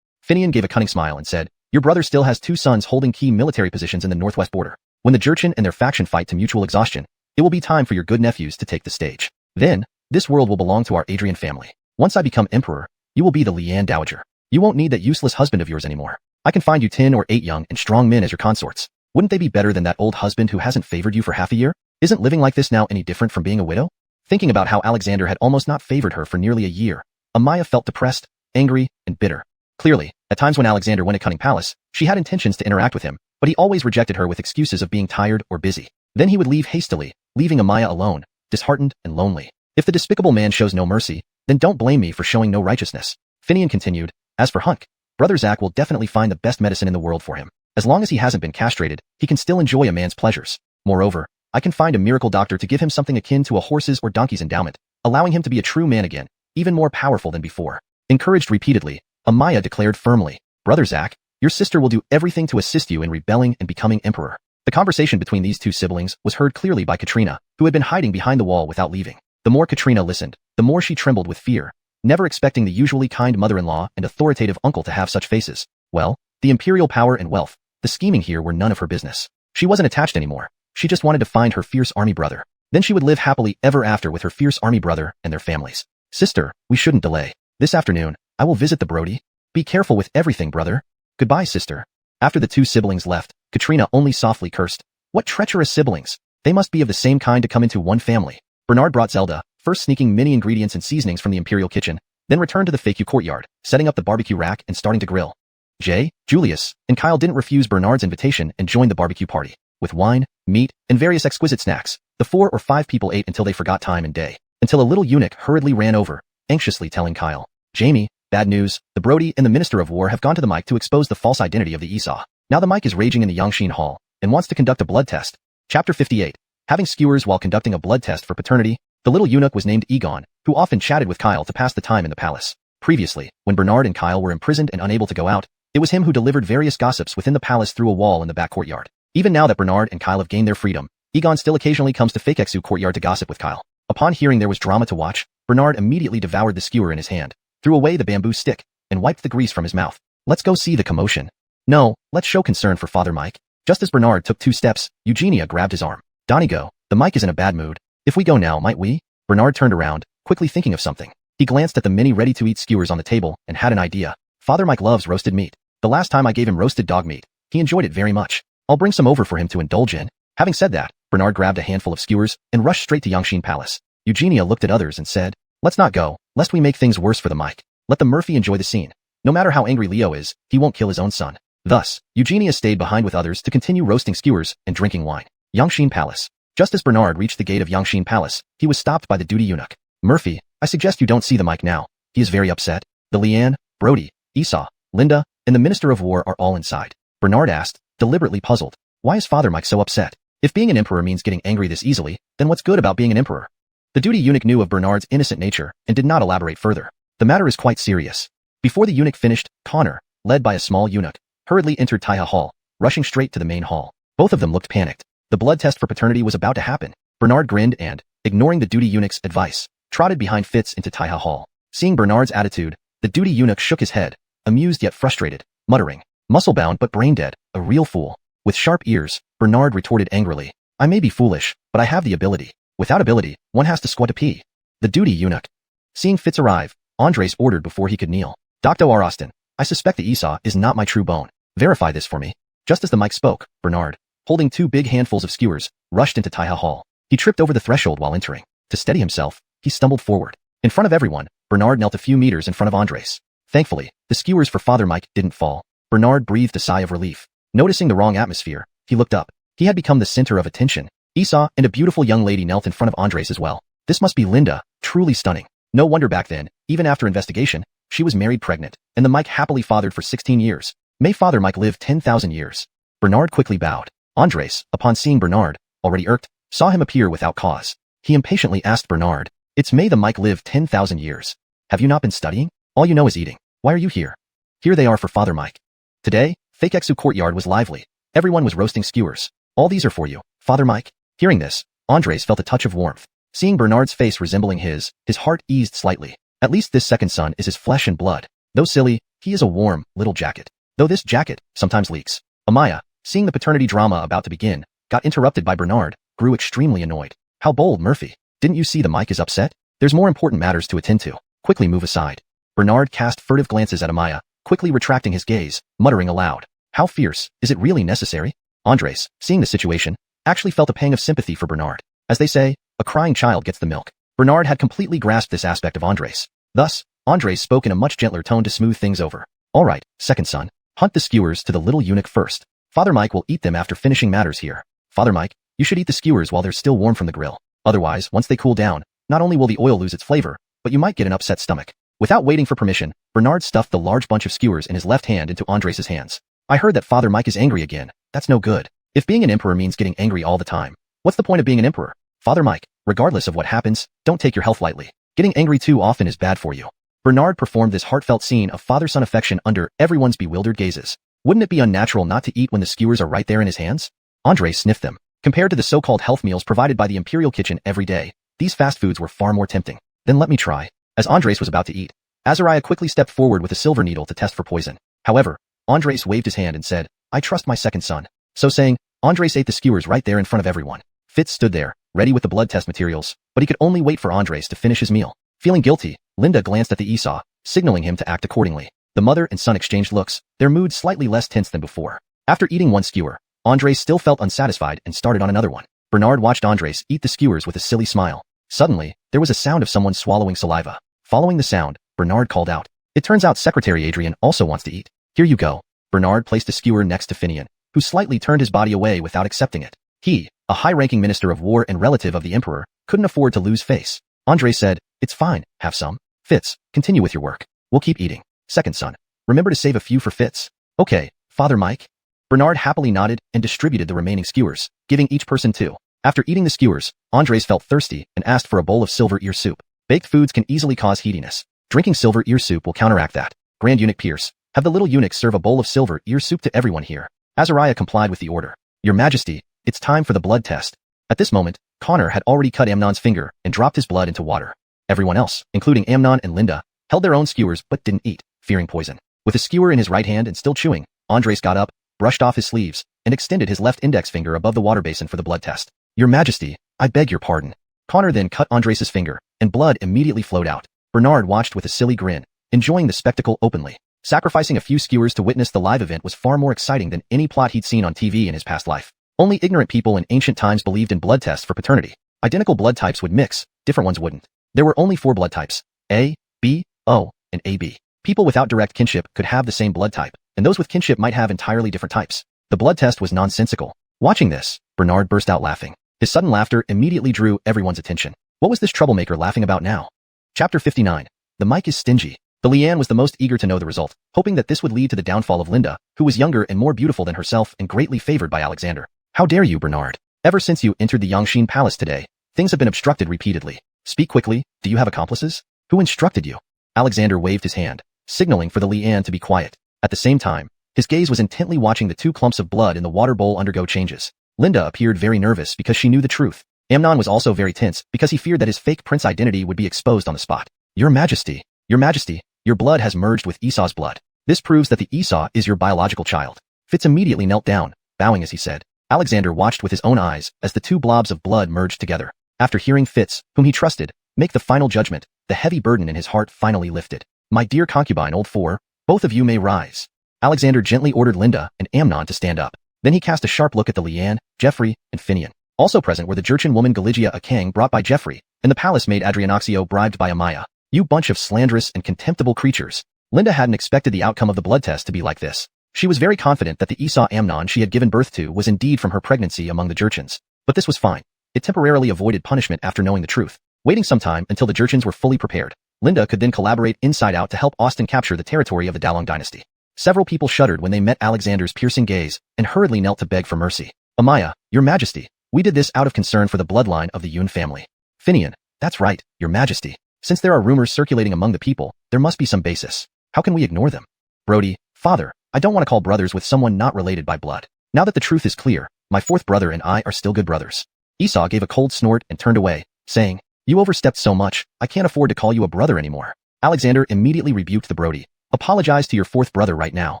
Finian gave a cunning smile and said, your brother still has 2 sons holding key military positions in the northwest border. When the Jurchen and their faction fight to mutual exhaustion, it will be time for your good nephews to take the stage. Then, this world will belong to our Adrian family. Once I become emperor, you will be the Lian Dowager. You won't need that useless husband of yours anymore. I can find you 10 or 8 young and strong men as your consorts. Wouldn't they be better than that old husband who hasn't favored you for half a year? Isn't living like this now any different from being a widow? Thinking about how Alexander had almost not favored her for nearly a year, Amaya felt depressed, angry, and bitter. Clearly, at times when Alexander went to Cunning Palace, she had intentions to interact with him, but he always rejected her with excuses of being tired or busy. Then he would leave hastily, leaving Amaya alone, disheartened and lonely. If the despicable man shows no mercy, then don't blame me for showing no righteousness. Finian continued, as for Hunk, Brother Zach will definitely find the best medicine in the world for him. As long as he hasn't been castrated, he can still enjoy a man's pleasures. Moreover, I can find a miracle doctor to give him something akin to a horse's or donkey's endowment, allowing him to be a true man again, even more powerful than before. Encouraged repeatedly, Amaya declared firmly, Brother Zach, your sister will do everything to assist you in rebelling and becoming emperor. The conversation between these 2 siblings was heard clearly by Katrina, who had been hiding behind the wall without leaving. The more Katrina listened, the more she trembled with fear, never expecting the usually kind mother-in-law and authoritative uncle to have such faces. Well, the imperial power and wealth, the scheming here were none of her business. She wasn't attached anymore. She just wanted to find her fierce army brother. Then she would live happily ever after with her fierce army brother and their families. Sister, we shouldn't delay. This afternoon, I will visit the Brody. Be careful with everything, brother. Goodbye, sister. After the 2 siblings left, Katrina only softly cursed. What treacherous siblings. They must be of the same kind to come into one family. Bernard brought Zelda, first sneaking many ingredients and seasonings from the imperial kitchen, then returned to the FAQ courtyard, setting up the barbecue rack and starting to grill. Jay, Julius, and Kyle didn't refuse Bernard's invitation and joined the barbecue party. With wine, meat, and various exquisite snacks, the 4 or 5 people ate until they forgot time and day, until a little eunuch hurriedly ran over, anxiously telling Kyle, Jamie, bad news, the Brody and the Minister of War have gone to the Mike to expose the false identity of the Esau. Now the Mike is raging in the Yangshin Hall, and wants to conduct a blood test. Chapter 58. Having skewers while conducting a blood test for paternity, the little eunuch was named Egon, who often chatted with Kyle to pass the time in the palace. Previously, when Bernard and Kyle were imprisoned and unable to go out, it was him who delivered various gossips within the palace through a wall in the back courtyard. Even now that Bernard and Kyle have gained their freedom, Egon still occasionally comes to Fakexu courtyard to gossip with Kyle. Upon hearing there was drama to watch, Bernard immediately devoured the skewer in his hand, threw away the bamboo stick, and wiped the grease from his mouth. Let's go see the commotion. No, let's show concern for Father Mike. Just as Bernard took 2 steps, Eugenia grabbed his arm. Donnie, go. The Mike is in a bad mood. If we go now, might we? Bernard turned around, quickly thinking of something. He glanced at the many ready-to-eat skewers on the table and had an idea. Father Mike loves roasted meat. The last time I gave him roasted dog meat, he enjoyed it very much. I'll bring some over for him to indulge in. Having said that, Bernard grabbed a handful of skewers and rushed straight to Yangshin Palace. Eugenia looked at others and said, let's not go, lest we make things worse for the Mike. Let the Murphy enjoy the scene. No matter how angry Leo is, he won't kill his own son. Thus, Eugenia stayed behind with others to continue roasting skewers and drinking wine. Yangshin Palace. Just as Bernard reached the gate of Yangshin Palace, he was stopped by the duty eunuch. Murphy, I suggest you don't see the Mike now. He is very upset. The Leanne, Brody, Esau, Linda, and the Minister of War are all inside. Bernard asked, deliberately puzzled. Why is Father Mike so upset? If being an emperor means getting angry this easily, then what's good about being an emperor? The duty eunuch knew of Bernard's innocent nature and did not elaborate further. The matter is quite serious. Before the eunuch finished, Connor, led by a small eunuch, hurriedly entered Taiha Hall, rushing straight to the main hall. Both of them looked panicked. The blood test for paternity was about to happen. Bernard grinned and, ignoring the duty eunuch's advice, trotted behind Fitz into Taiha Hall. Seeing Bernard's attitude, the duty eunuch shook his head, amused yet frustrated, muttering, muscle-bound but brain-dead, a real fool. With sharp ears, Bernard retorted angrily, I may be foolish, but I have the ability. Without ability, one has to squat to pee. The duty eunuch. Seeing Fitz arrive, Andres ordered before he could kneel. Dr. R. Austin, I suspect the Esau is not my true bone. Verify this for me. Just as the mic spoke, Bernard, holding 2 big handfuls of skewers, rushed into Taiha Hall. He tripped over the threshold while entering. To steady himself, he stumbled forward. In front of everyone, Bernard knelt a few meters in front of Andres. Thankfully, the skewers for Father Mike didn't fall. Bernard breathed a sigh of relief. Noticing the wrong atmosphere, he looked up. He had become the center of attention. Esau and a beautiful young lady knelt in front of Andres as well. This must be Linda, truly stunning. No wonder back then, even after investigation, she was married pregnant, and the Mike happily fathered for 16 years. May Father Mike live 10,000 years. Bernard quickly bowed. Andres, upon seeing Bernard, already irked, saw him appear without cause. He impatiently asked Bernard, "It's may the Mike live 10,000 years. Have you not been studying? All you know is eating. Why are you here?" Here they are for Father Mike. Today, fake Exu courtyard was lively. Everyone was roasting skewers. "All these are for you, Father Mike." Hearing this, Andres felt a touch of warmth. Seeing Bernard's face resembling his heart eased slightly. At least this second son is his flesh and blood. Though silly, he is a warm, little jacket. Though this jacket sometimes leaks. Amaya, seeing the paternity drama about to begin, got interrupted by Bernard, grew extremely annoyed. "How bold, Murphy. Didn't you see the Mike is upset? There's more important matters to attend to. Quickly move aside." Bernard cast furtive glances at Amaya, quickly retracting his gaze, muttering aloud, "How fierce, is it really necessary?" Andres, seeing the situation, actually felt a pang of sympathy for Bernard. As they say, a crying child gets the milk. Bernard had completely grasped this aspect of Andres. Thus, Andres spoke in a much gentler tone to smooth things over. "All right, second son, hunt the skewers to the little eunuch first. Father Mike will eat them after finishing matters here. Father Mike, you should eat the skewers while they're still warm from the grill. Otherwise, once they cool down, not only will the oil lose its flavor, but you might get an upset stomach." Without waiting for permission, Bernard stuffed the large bunch of skewers in his left hand into Andres' hands. "I heard that Father Mike is angry again. That's no good. If being an emperor means getting angry all the time, what's the point of being an emperor? Father Mike, regardless of what happens, don't take your health lightly. Getting angry too often is bad for you." Bernard performed this heartfelt scene of father-son affection under everyone's bewildered gazes. Wouldn't it be unnatural not to eat when the skewers are right there in his hands? Andres sniffed them. Compared to the so-called health meals provided by the Imperial kitchen every day, these fast foods were far more tempting. "Then let me try." As Andres was about to eat, Azariah quickly stepped forward with a silver needle to test for poison. However, Andres waved his hand and said, "I trust my second son." So saying, Andres ate the skewers right there in front of everyone. Fitz stood there, ready with the blood test materials, but he could only wait for Andres to finish his meal. Feeling guilty, Linda glanced at the Esau, signaling him to act accordingly. The mother and son exchanged looks, their mood slightly less tense than before. After eating one skewer, Andres still felt unsatisfied and started on another one. Bernard watched Andres eat the skewers with a silly smile. Suddenly, there was a sound of someone swallowing saliva. Following the sound, Bernard called out, "It turns out Secretary Adrian also wants to eat. Here you go." Bernard placed a skewer next to Finian, who slightly turned his body away without accepting it. He, a high-ranking minister of war and relative of the emperor, couldn't afford to lose face. Andres said, "It's fine, have some. Fitz, continue with your work. We'll keep eating. Second son, remember to save a few for Fitz." "Okay, Father Mike." Bernard happily nodded and distributed the remaining skewers, giving each person 2. After eating the skewers, Andres felt thirsty and asked for a bowl of silver ear soup. Baked foods can easily cause heatiness. Drinking silver ear soup will counteract that. Grand Eunuch Pierce, have the little eunuch serve a bowl of silver ear soup to everyone here. Azariah complied with the order. "Your Majesty, it's time for the blood test." At this moment, Connor had already cut Amnon's finger and dropped his blood into water. Everyone else, including Amnon and Linda, held their own skewers but didn't eat, fearing poison. With a skewer in his right hand and still chewing, Andres got up, brushed off his sleeves, and extended his left index finger above the water basin for the blood test. "Your Majesty, I beg your pardon." Connor then cut Andres' finger, and blood immediately flowed out. Bernard watched with a silly grin, enjoying the spectacle openly. Sacrificing a few skewers to witness the live event was far more exciting than any plot he'd seen on TV in his past life. Only ignorant people in ancient times believed in blood tests for paternity. Identical blood types would mix, different ones wouldn't. There were only 4 blood types, A, B, O, and AB. People without direct kinship could have the same blood type, and those with kinship might have entirely different types. The blood test was nonsensical. Watching this, Bernard burst out laughing. His sudden laughter immediately drew everyone's attention. What was this troublemaker laughing about now? Chapter 59. The Mike is stingy. The Leanne was the most eager to know the result, hoping that this would lead to the downfall of Linda, who was younger and more beautiful than herself and greatly favored by Alexander. "How dare you, Bernard? Ever since you entered the Yangxin Palace today, things have been obstructed repeatedly. Speak quickly, do you have accomplices? Who instructed you?" Alexander waved his hand, signaling for the Leanne to be quiet. At the same time, his gaze was intently watching the 2 clumps of blood in the water bowl undergo changes. Linda appeared very nervous because she knew the truth. Amnon was also very tense because he feared that his fake prince identity would be exposed on the spot. Your Majesty, your blood has merged with Esau's blood. This proves that the Esau is your biological child." Fitz immediately knelt down, bowing as he said. Alexander watched with his own eyes as the 2 blobs of blood merged together. After hearing Fitz, whom he trusted, make the final judgment, the heavy burden in his heart finally lifted. "My dear concubine old 4, both of you may rise." Alexander gently ordered Linda and Amnon to stand up. Then he cast a sharp look at the Leanne, Geoffrey, and Finian. Also present were the Jurchen woman Galigia a Kang brought by Geoffrey, and the palace maid Adrianoxio bribed by Amaya. You bunch of slanderous and contemptible creatures. Linda hadn't expected the outcome of the blood test to be like this. She was very confident that the Esau Amnon she had given birth to was indeed from her pregnancy among the Jurchens. But this was fine. It temporarily avoided punishment after knowing the truth. Waiting some time until the Jurchens were fully prepared, Linda could then collaborate inside out to help Austin capture the territory of the Dalong dynasty. Several people shuddered when they met Alexander's piercing gaze and hurriedly knelt to beg for mercy. Amaya, Your Majesty, we did this out of concern for the bloodline of the Yun family. Finian, that's right, Your Majesty. Since there are rumors circulating among the people, there must be some basis. How can we ignore them? Brody, Father, I don't want to call brothers with someone not related by blood. Now that the truth is clear, my fourth brother and I are still good brothers. Esau gave a cold snort and turned away, saying, You overstepped so much, I can't afford to call you a brother anymore. Alexander immediately rebuked the Brody. Apologize to your fourth brother right now.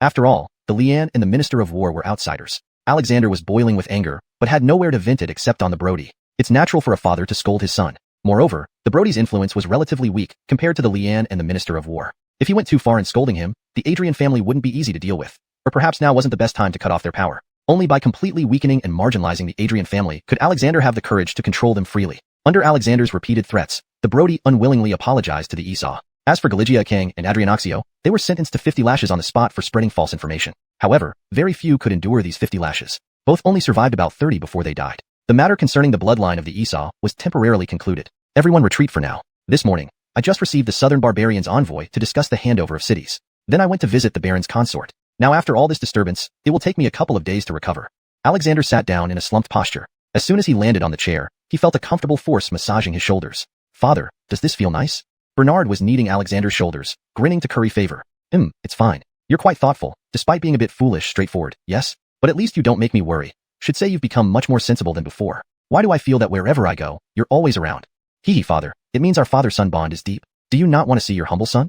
After all, the Leanne and the Minister of War were outsiders. Alexander was boiling with anger, but had nowhere to vent it except on the Brody. It's natural for a father to scold his son. Moreover, the Brody's influence was relatively weak compared to the Leanne and the Minister of War. If he went too far in scolding him, the Adrian family wouldn't be easy to deal with. Or perhaps now wasn't the best time to cut off their power. Only by completely weakening and marginalizing the Adrian family could Alexander have the courage to control them freely. Under Alexander's repeated threats, the Brody unwillingly apologized to the Esau. As for Galigia Kang and Adrianoxio, they were sentenced to 50 lashes on the spot for spreading false information. However, very few could endure these 50 lashes. Both only survived about 30 before they died. The matter concerning the bloodline of the Esau was temporarily concluded. Everyone retreat for now. This morning, I just received the southern barbarians' envoy to discuss the handover of cities. Then I went to visit the baron's consort. Now after all this disturbance, it will take me a couple of days to recover. Alexander sat down in a slumped posture. As soon as he landed on the chair, he felt a comfortable force massaging his shoulders. Father, does this feel nice? Bernard was kneading Alexander's shoulders, grinning to curry favor. It's fine. You're quite thoughtful, despite being a bit foolish, straightforward, yes? But at least you don't make me worry. Should say you've become much more sensible than before. Why do I feel that wherever I go, you're always around? Hee father, it means our father-son bond is deep. Do you not want to see your humble son?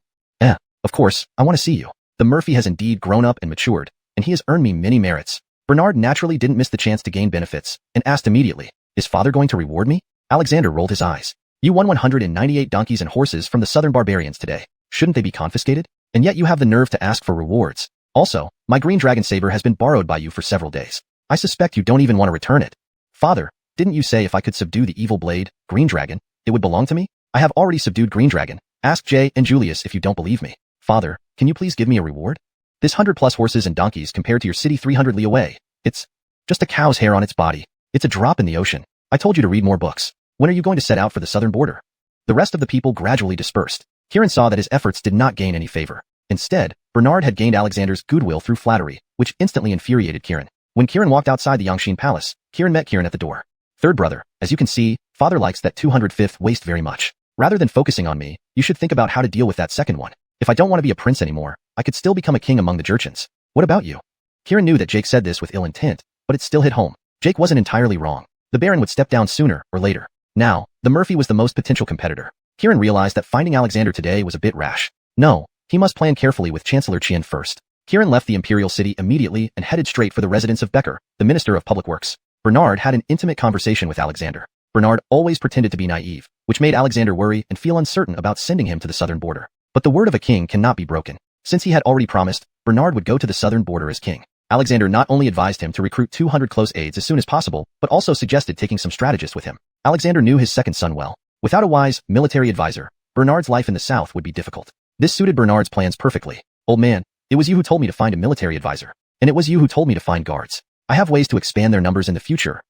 Of course, I want to see you. The Murphy has indeed grown up and matured, and he has earned me many merits. Bernard naturally didn't miss the chance to gain benefits, and asked immediately, Is father going to reward me? Alexander rolled his eyes. You won 198 donkeys and horses from the southern barbarians today. Shouldn't they be confiscated? And yet you have the nerve to ask for rewards. Also, my green dragon saber has been borrowed by you for several days. I suspect you don't even want to return it. Father, didn't you say if I could subdue the evil blade, Green Dragon, it would belong to me? I have already subdued Green Dragon. Ask Jay and Julius if you don't believe me. Father, can you please give me a reward? This 100+ horses and donkeys compared to your city 300 li away. It's just a cow's hair on its body. It's a drop in the ocean. I told you to read more books. When are you going to set out for the southern border? The rest of the people gradually dispersed. Kieran saw that his efforts did not gain any favor. Instead, Bernard had gained Alexander's goodwill through flattery, which instantly infuriated Kieran. When Kieran walked outside the Yangshin palace, Kieran met Kieran at the door. Third brother, as you can see, father likes that 205th waist very much. Rather than focusing on me, you should think about how to deal with that second one. If I don't want to be a prince anymore, I could still become a king among the Jurchens. What about you? Kieran knew that Jake said this with ill intent, but it still hit home. Jake wasn't entirely wrong. The Baron would step down sooner or later. Now, the Murphy was the most potential competitor. Kieran realized that finding Alexander today was a bit rash. No, he must plan carefully with Chancellor Qian first. Kieran left the imperial city immediately and headed straight for the residence of Becker, the Minister of Public Works. Bernard had an intimate conversation with Alexander. Bernard always pretended to be naive, which made Alexander worry and feel uncertain about sending him to the southern border. But the word of a king cannot be broken. Since he had already promised, Bernard would go to the southern border as king. Alexander not only advised him to recruit 200 close aides as soon as possible, but also suggested taking some strategists with him. Alexander knew his second son well. Without a wise, military advisor, Bernard's life in the south would be difficult. This suited Bernard's plans perfectly. Old man, it was you who told me to find a military advisor. And it was you who told me to find guards. I have ways to expand their numbers in the future.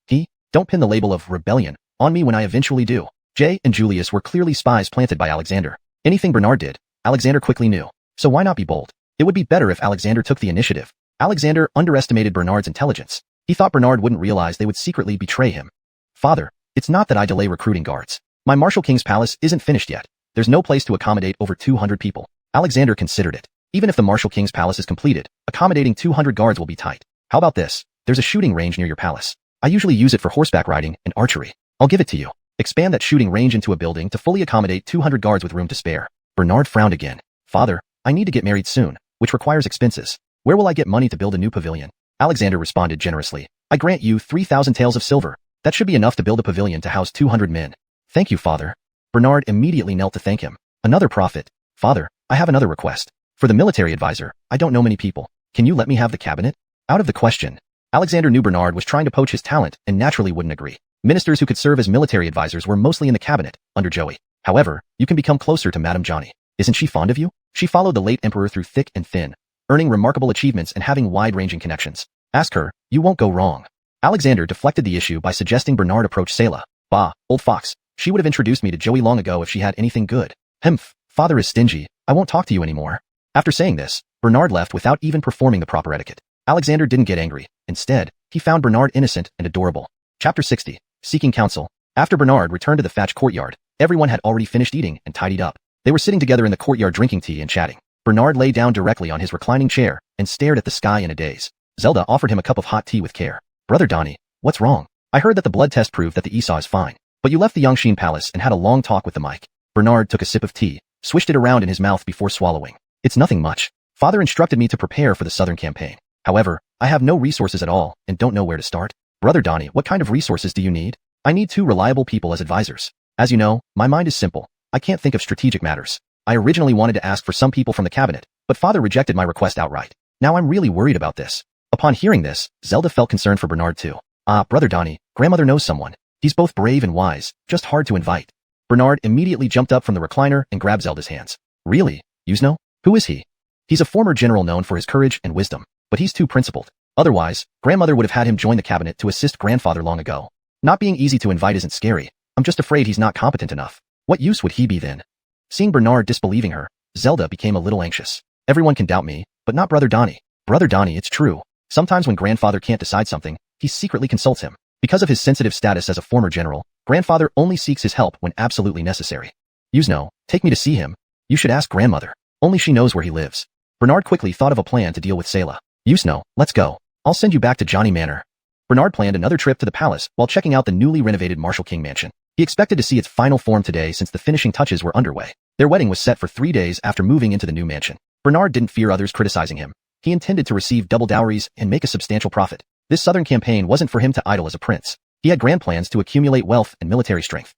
Don't pin the label of rebellion on me when I eventually do. Jay and Julius were clearly spies planted by Alexander. Anything Bernard did, Alexander quickly knew. So why not be bold? It would be better if Alexander took the initiative. Alexander underestimated Bernard's intelligence. He thought Bernard wouldn't realize they would secretly betray him. Father, it's not that I delay recruiting guards. My Marshal King's palace isn't finished yet. There's no place to accommodate over 200 people. Alexander considered it. Even if the Marshal King's palace is completed, accommodating 200 guards will be tight. How about this? There's a shooting range near your palace. I usually use it for horseback riding and archery. I'll give it to you. Expand that shooting range into a building to fully accommodate 200 guards with room to spare. Bernard frowned again. Father, I need to get married soon, which requires expenses. Where will I get money to build a new pavilion? Alexander responded generously. I grant you 3,000 taels of silver. That should be enough to build a pavilion to house 200 men. Thank you, father. Bernard immediately knelt to thank him. Another prophet. Father, I have another request. For the military advisor, I don't know many people. Can you let me have the cabinet? Out of the question. Alexander knew Bernard was trying to poach his talent and naturally wouldn't agree. Ministers who could serve as military advisors were mostly in the cabinet, under Joey. However, you can become closer to Madame Johnny. Isn't she fond of you? She followed the late emperor through thick and thin, earning remarkable achievements and having wide-ranging connections. Ask her, you won't go wrong. Alexander deflected the issue by suggesting Bernard approach Selah. Bah, old fox. She would have introduced me to Joey long ago if she had anything good. Hemph, father is stingy. I won't talk to you anymore. After saying this, Bernard left without even performing the proper etiquette. Alexander didn't get angry. Instead, he found Bernard innocent and adorable. Chapter 60. Seeking Counsel. After Bernard returned to the thatched courtyard, everyone had already finished eating and tidied up. They were sitting together in the courtyard drinking tea and chatting. Bernard lay down directly on his reclining chair and stared at the sky in a daze. Zelda offered him a cup of hot tea with care. Brother Donnie, what's wrong? I heard that the blood test proved that the Esau is fine. But you left the Yangxin Palace and had a long talk with the mic. Bernard took a sip of tea, swished it around in his mouth before swallowing. It's nothing much. Father instructed me to prepare for the southern campaign. However, I have no resources at all and don't know where to start. Brother Donnie, what kind of resources do you need? I need 2 reliable people as advisors. As you know, my mind is simple. I can't think of strategic matters. I originally wanted to ask for some people from the cabinet, but father rejected my request outright. Now I'm really worried about this. Upon hearing this, Zelda felt concerned for Bernard too. Ah, Brother Donnie, grandmother knows someone. He's both brave and wise, just hard to invite. Bernard immediately jumped up from the recliner and grabbed Zelda's hands. Really? Yuzno? Who is he? He's a former general known for his courage and wisdom, but he's too principled. Otherwise, grandmother would have had him join the cabinet to assist grandfather long ago. Not being easy to invite isn't scary. I'm just afraid he's not competent enough. What use would he be then? Seeing Bernard disbelieving her, Zelda became a little anxious. Everyone can doubt me, but not Brother Donnie. Brother Donnie, it's true. Sometimes when grandfather can't decide something, he secretly consults him. Because of his sensitive status as a former general, grandfather only seeks his help when absolutely necessary. Yuzno, take me to see him. You should ask grandmother. Only she knows where he lives. Bernard quickly thought of a plan to deal with Selah. Yuzno, let's go. I'll send you back to Johnny Manor. Bernard planned another trip to the palace while checking out the newly renovated Marshal King mansion. He expected to see its final form today since the finishing touches were underway. Their wedding was set for 3 days after moving into the new mansion. Bernard didn't fear others criticizing him. He intended to receive double dowries and make a substantial profit. This southern campaign wasn't for him to idle as a prince. He had grand plans to accumulate wealth and military strength.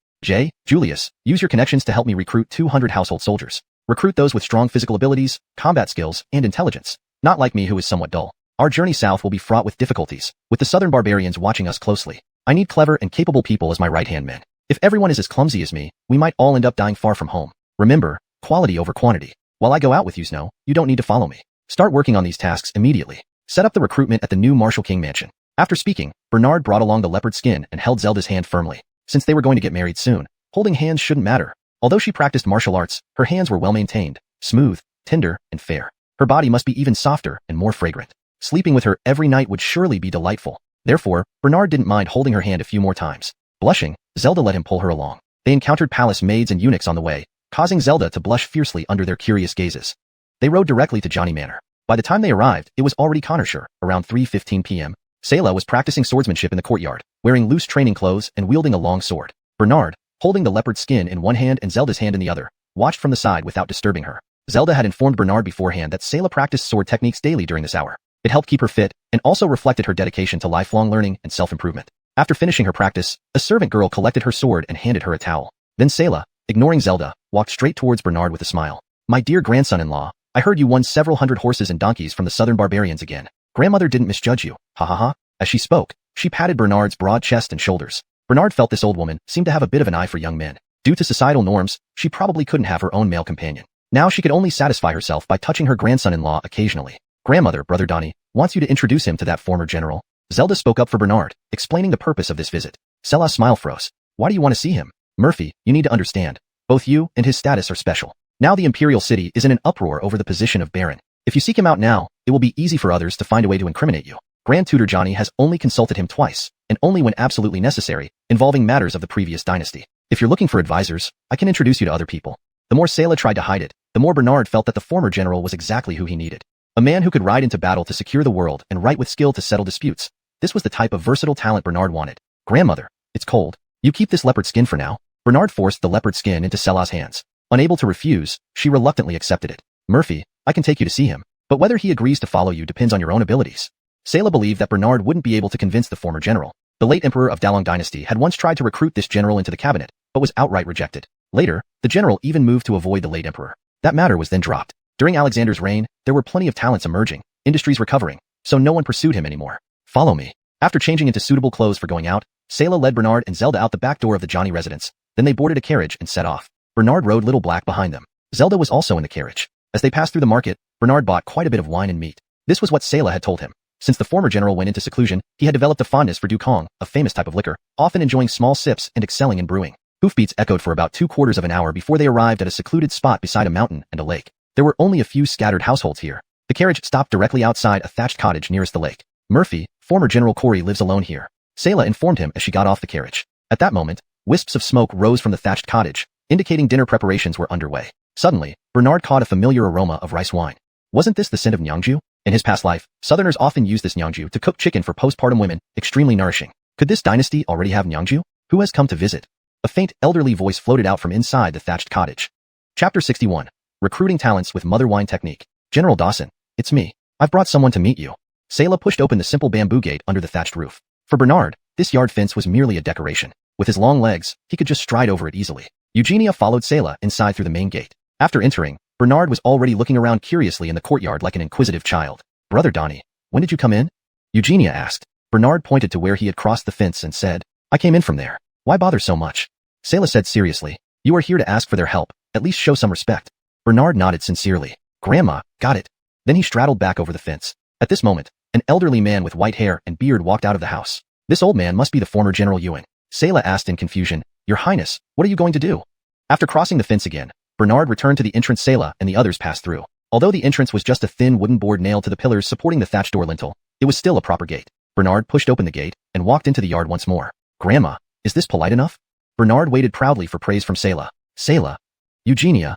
Julius, use your connections to help me recruit 200 household soldiers. Recruit those with strong physical abilities, combat skills, and intelligence. Not like me who is somewhat dull. Our journey south will be fraught with difficulties, with the southern barbarians watching us closely. I need clever and capable people as my right-hand men. If everyone is as clumsy as me, we might all end up dying far from home. Remember, quality over quantity. While I go out with Yuzno, you don't need to follow me. Start working on these tasks immediately. Set up the recruitment at the new Marshal King mansion. After speaking, Bernard brought along the leopard skin and held Zelda's hand firmly. Since they were going to get married soon, holding hands shouldn't matter. Although she practiced martial arts, her hands were well maintained, smooth, tender, and fair. Her body must be even softer and more fragrant. Sleeping with her every night would surely be delightful. Therefore, Bernard didn't mind holding her hand a few more times. Blushing, Zelda let him pull her along. They encountered palace maids and eunuchs on the way, causing Zelda to blush fiercely under their curious gazes. They rode directly to Johnny Manor. By the time they arrived, it was already connoisseur, around 3:15 p.m. Selah was practicing swordsmanship in the courtyard, wearing loose training clothes and wielding a long sword. Bernard, holding the leopard skin in one hand and Zelda's hand in the other, watched from the side without disturbing her. Zelda had informed Bernard beforehand that Selah practiced sword techniques daily during this hour. It helped keep her fit and also reflected her dedication to lifelong learning and self-improvement. After finishing her practice, a servant girl collected her sword and handed her a towel. Then Selah, ignoring Zelda, walked straight towards Bernard with a smile. My dear grandson-in-law, I heard you won several hundred horses and donkeys from the southern barbarians again. Grandmother didn't misjudge you, ha ha ha. As she spoke, she patted Bernard's broad chest and shoulders. Bernard felt this old woman seemed to have a bit of an eye for young men. Due to societal norms, she probably couldn't have her own male companion. Now she could only satisfy herself by touching her grandson-in-law occasionally. Grandmother, Brother Donnie, wants you to introduce him to that former general. Zelda spoke up for Bernard, explaining the purpose of this visit. Selah's smile froze. Why do you want to see him? Murphy, you need to understand. Both you and his status are special. Now the imperial city is in an uproar over the position of Baron. If you seek him out now, it will be easy for others to find a way to incriminate you. Grand Tutor Johnny has only consulted him twice, and only when absolutely necessary, involving matters of the previous dynasty. If you're looking for advisors, I can introduce you to other people. The more Selah tried to hide it, the more Bernard felt that the former general was exactly who he needed. A man who could ride into battle to secure the world and write with skill to settle disputes. This was the type of versatile talent Bernard wanted. Grandmother, it's cold. You keep this leopard skin for now. Bernard forced the leopard skin into Selah's hands. Unable to refuse, she reluctantly accepted it. Murphy, I can take you to see him, but whether he agrees to follow you depends on your own abilities. Selah believed that Bernard wouldn't be able to convince the former general. The late emperor of Dalong dynasty had once tried to recruit this general into the cabinet, but was outright rejected. Later, the general even moved to avoid the late emperor. That matter was then dropped. During Alexander's reign, there were plenty of talents emerging, industry's recovering, so no one pursued him anymore. Follow me. After changing into suitable clothes for going out, Sayla led Bernard and Zelda out the back door of the Johnny residence. Then they boarded a carriage and set off. Bernard rode Little Black behind them. Zelda was also in the carriage. As they passed through the market, Bernard bought quite a bit of wine and meat. This was what Sayla had told him. Since the former general went into seclusion, he had developed a fondness for dukong, a famous type of liquor, often enjoying small sips and excelling in brewing. Hoofbeats echoed for about 3/4 of an hour before they arrived at a secluded spot beside a mountain and a lake. There were only a few scattered households here. The carriage stopped directly outside a thatched cottage nearest the lake. Murphy, former General Corey, lives alone here, Sayla informed him as she got off the carriage. At that moment, wisps of smoke rose from the thatched cottage, indicating dinner preparations were underway. Suddenly, Bernard caught a familiar aroma of rice wine. Wasn't this the scent of nyangju? In his past life, Southerners often used this nyangju to cook chicken for postpartum women, extremely nourishing. Could this dynasty already have nyangju? Who has come to visit? A faint, elderly voice floated out from inside the thatched cottage. Chapter 61. Recruiting Talents with Mother Wine Technique. General Dawson, it's me. I've brought someone to meet you. Sayla pushed open the simple bamboo gate under the thatched roof. For Bernard, this yard fence was merely a decoration. With his long legs, he could just stride over it easily. Eugenia followed Sayla inside through the main gate. After entering, Bernard was already looking around curiously in the courtyard like an inquisitive child. Brother Donnie, when did you come in? Eugenia asked. Bernard pointed to where he had crossed the fence and said, I came in from there. Why bother so much? Sayla said seriously, you are here to ask for their help, at least show some respect. Bernard nodded sincerely. Grandma, got it. Then he straddled back over the fence. At this moment, an elderly man with white hair and beard walked out of the house. This old man must be the former General Yuan. Sayla asked in confusion, Your Highness, what are you going to do? After crossing the fence again, Bernard returned to the entrance Sayla and the others passed through. Although the entrance was just a thin wooden board nailed to the pillars supporting the thatched door lintel, it was still a proper gate. Bernard pushed open the gate and walked into the yard once more. Grandma, is this polite enough? Bernard waited proudly for praise from Sayla. Sayla. Eugenia.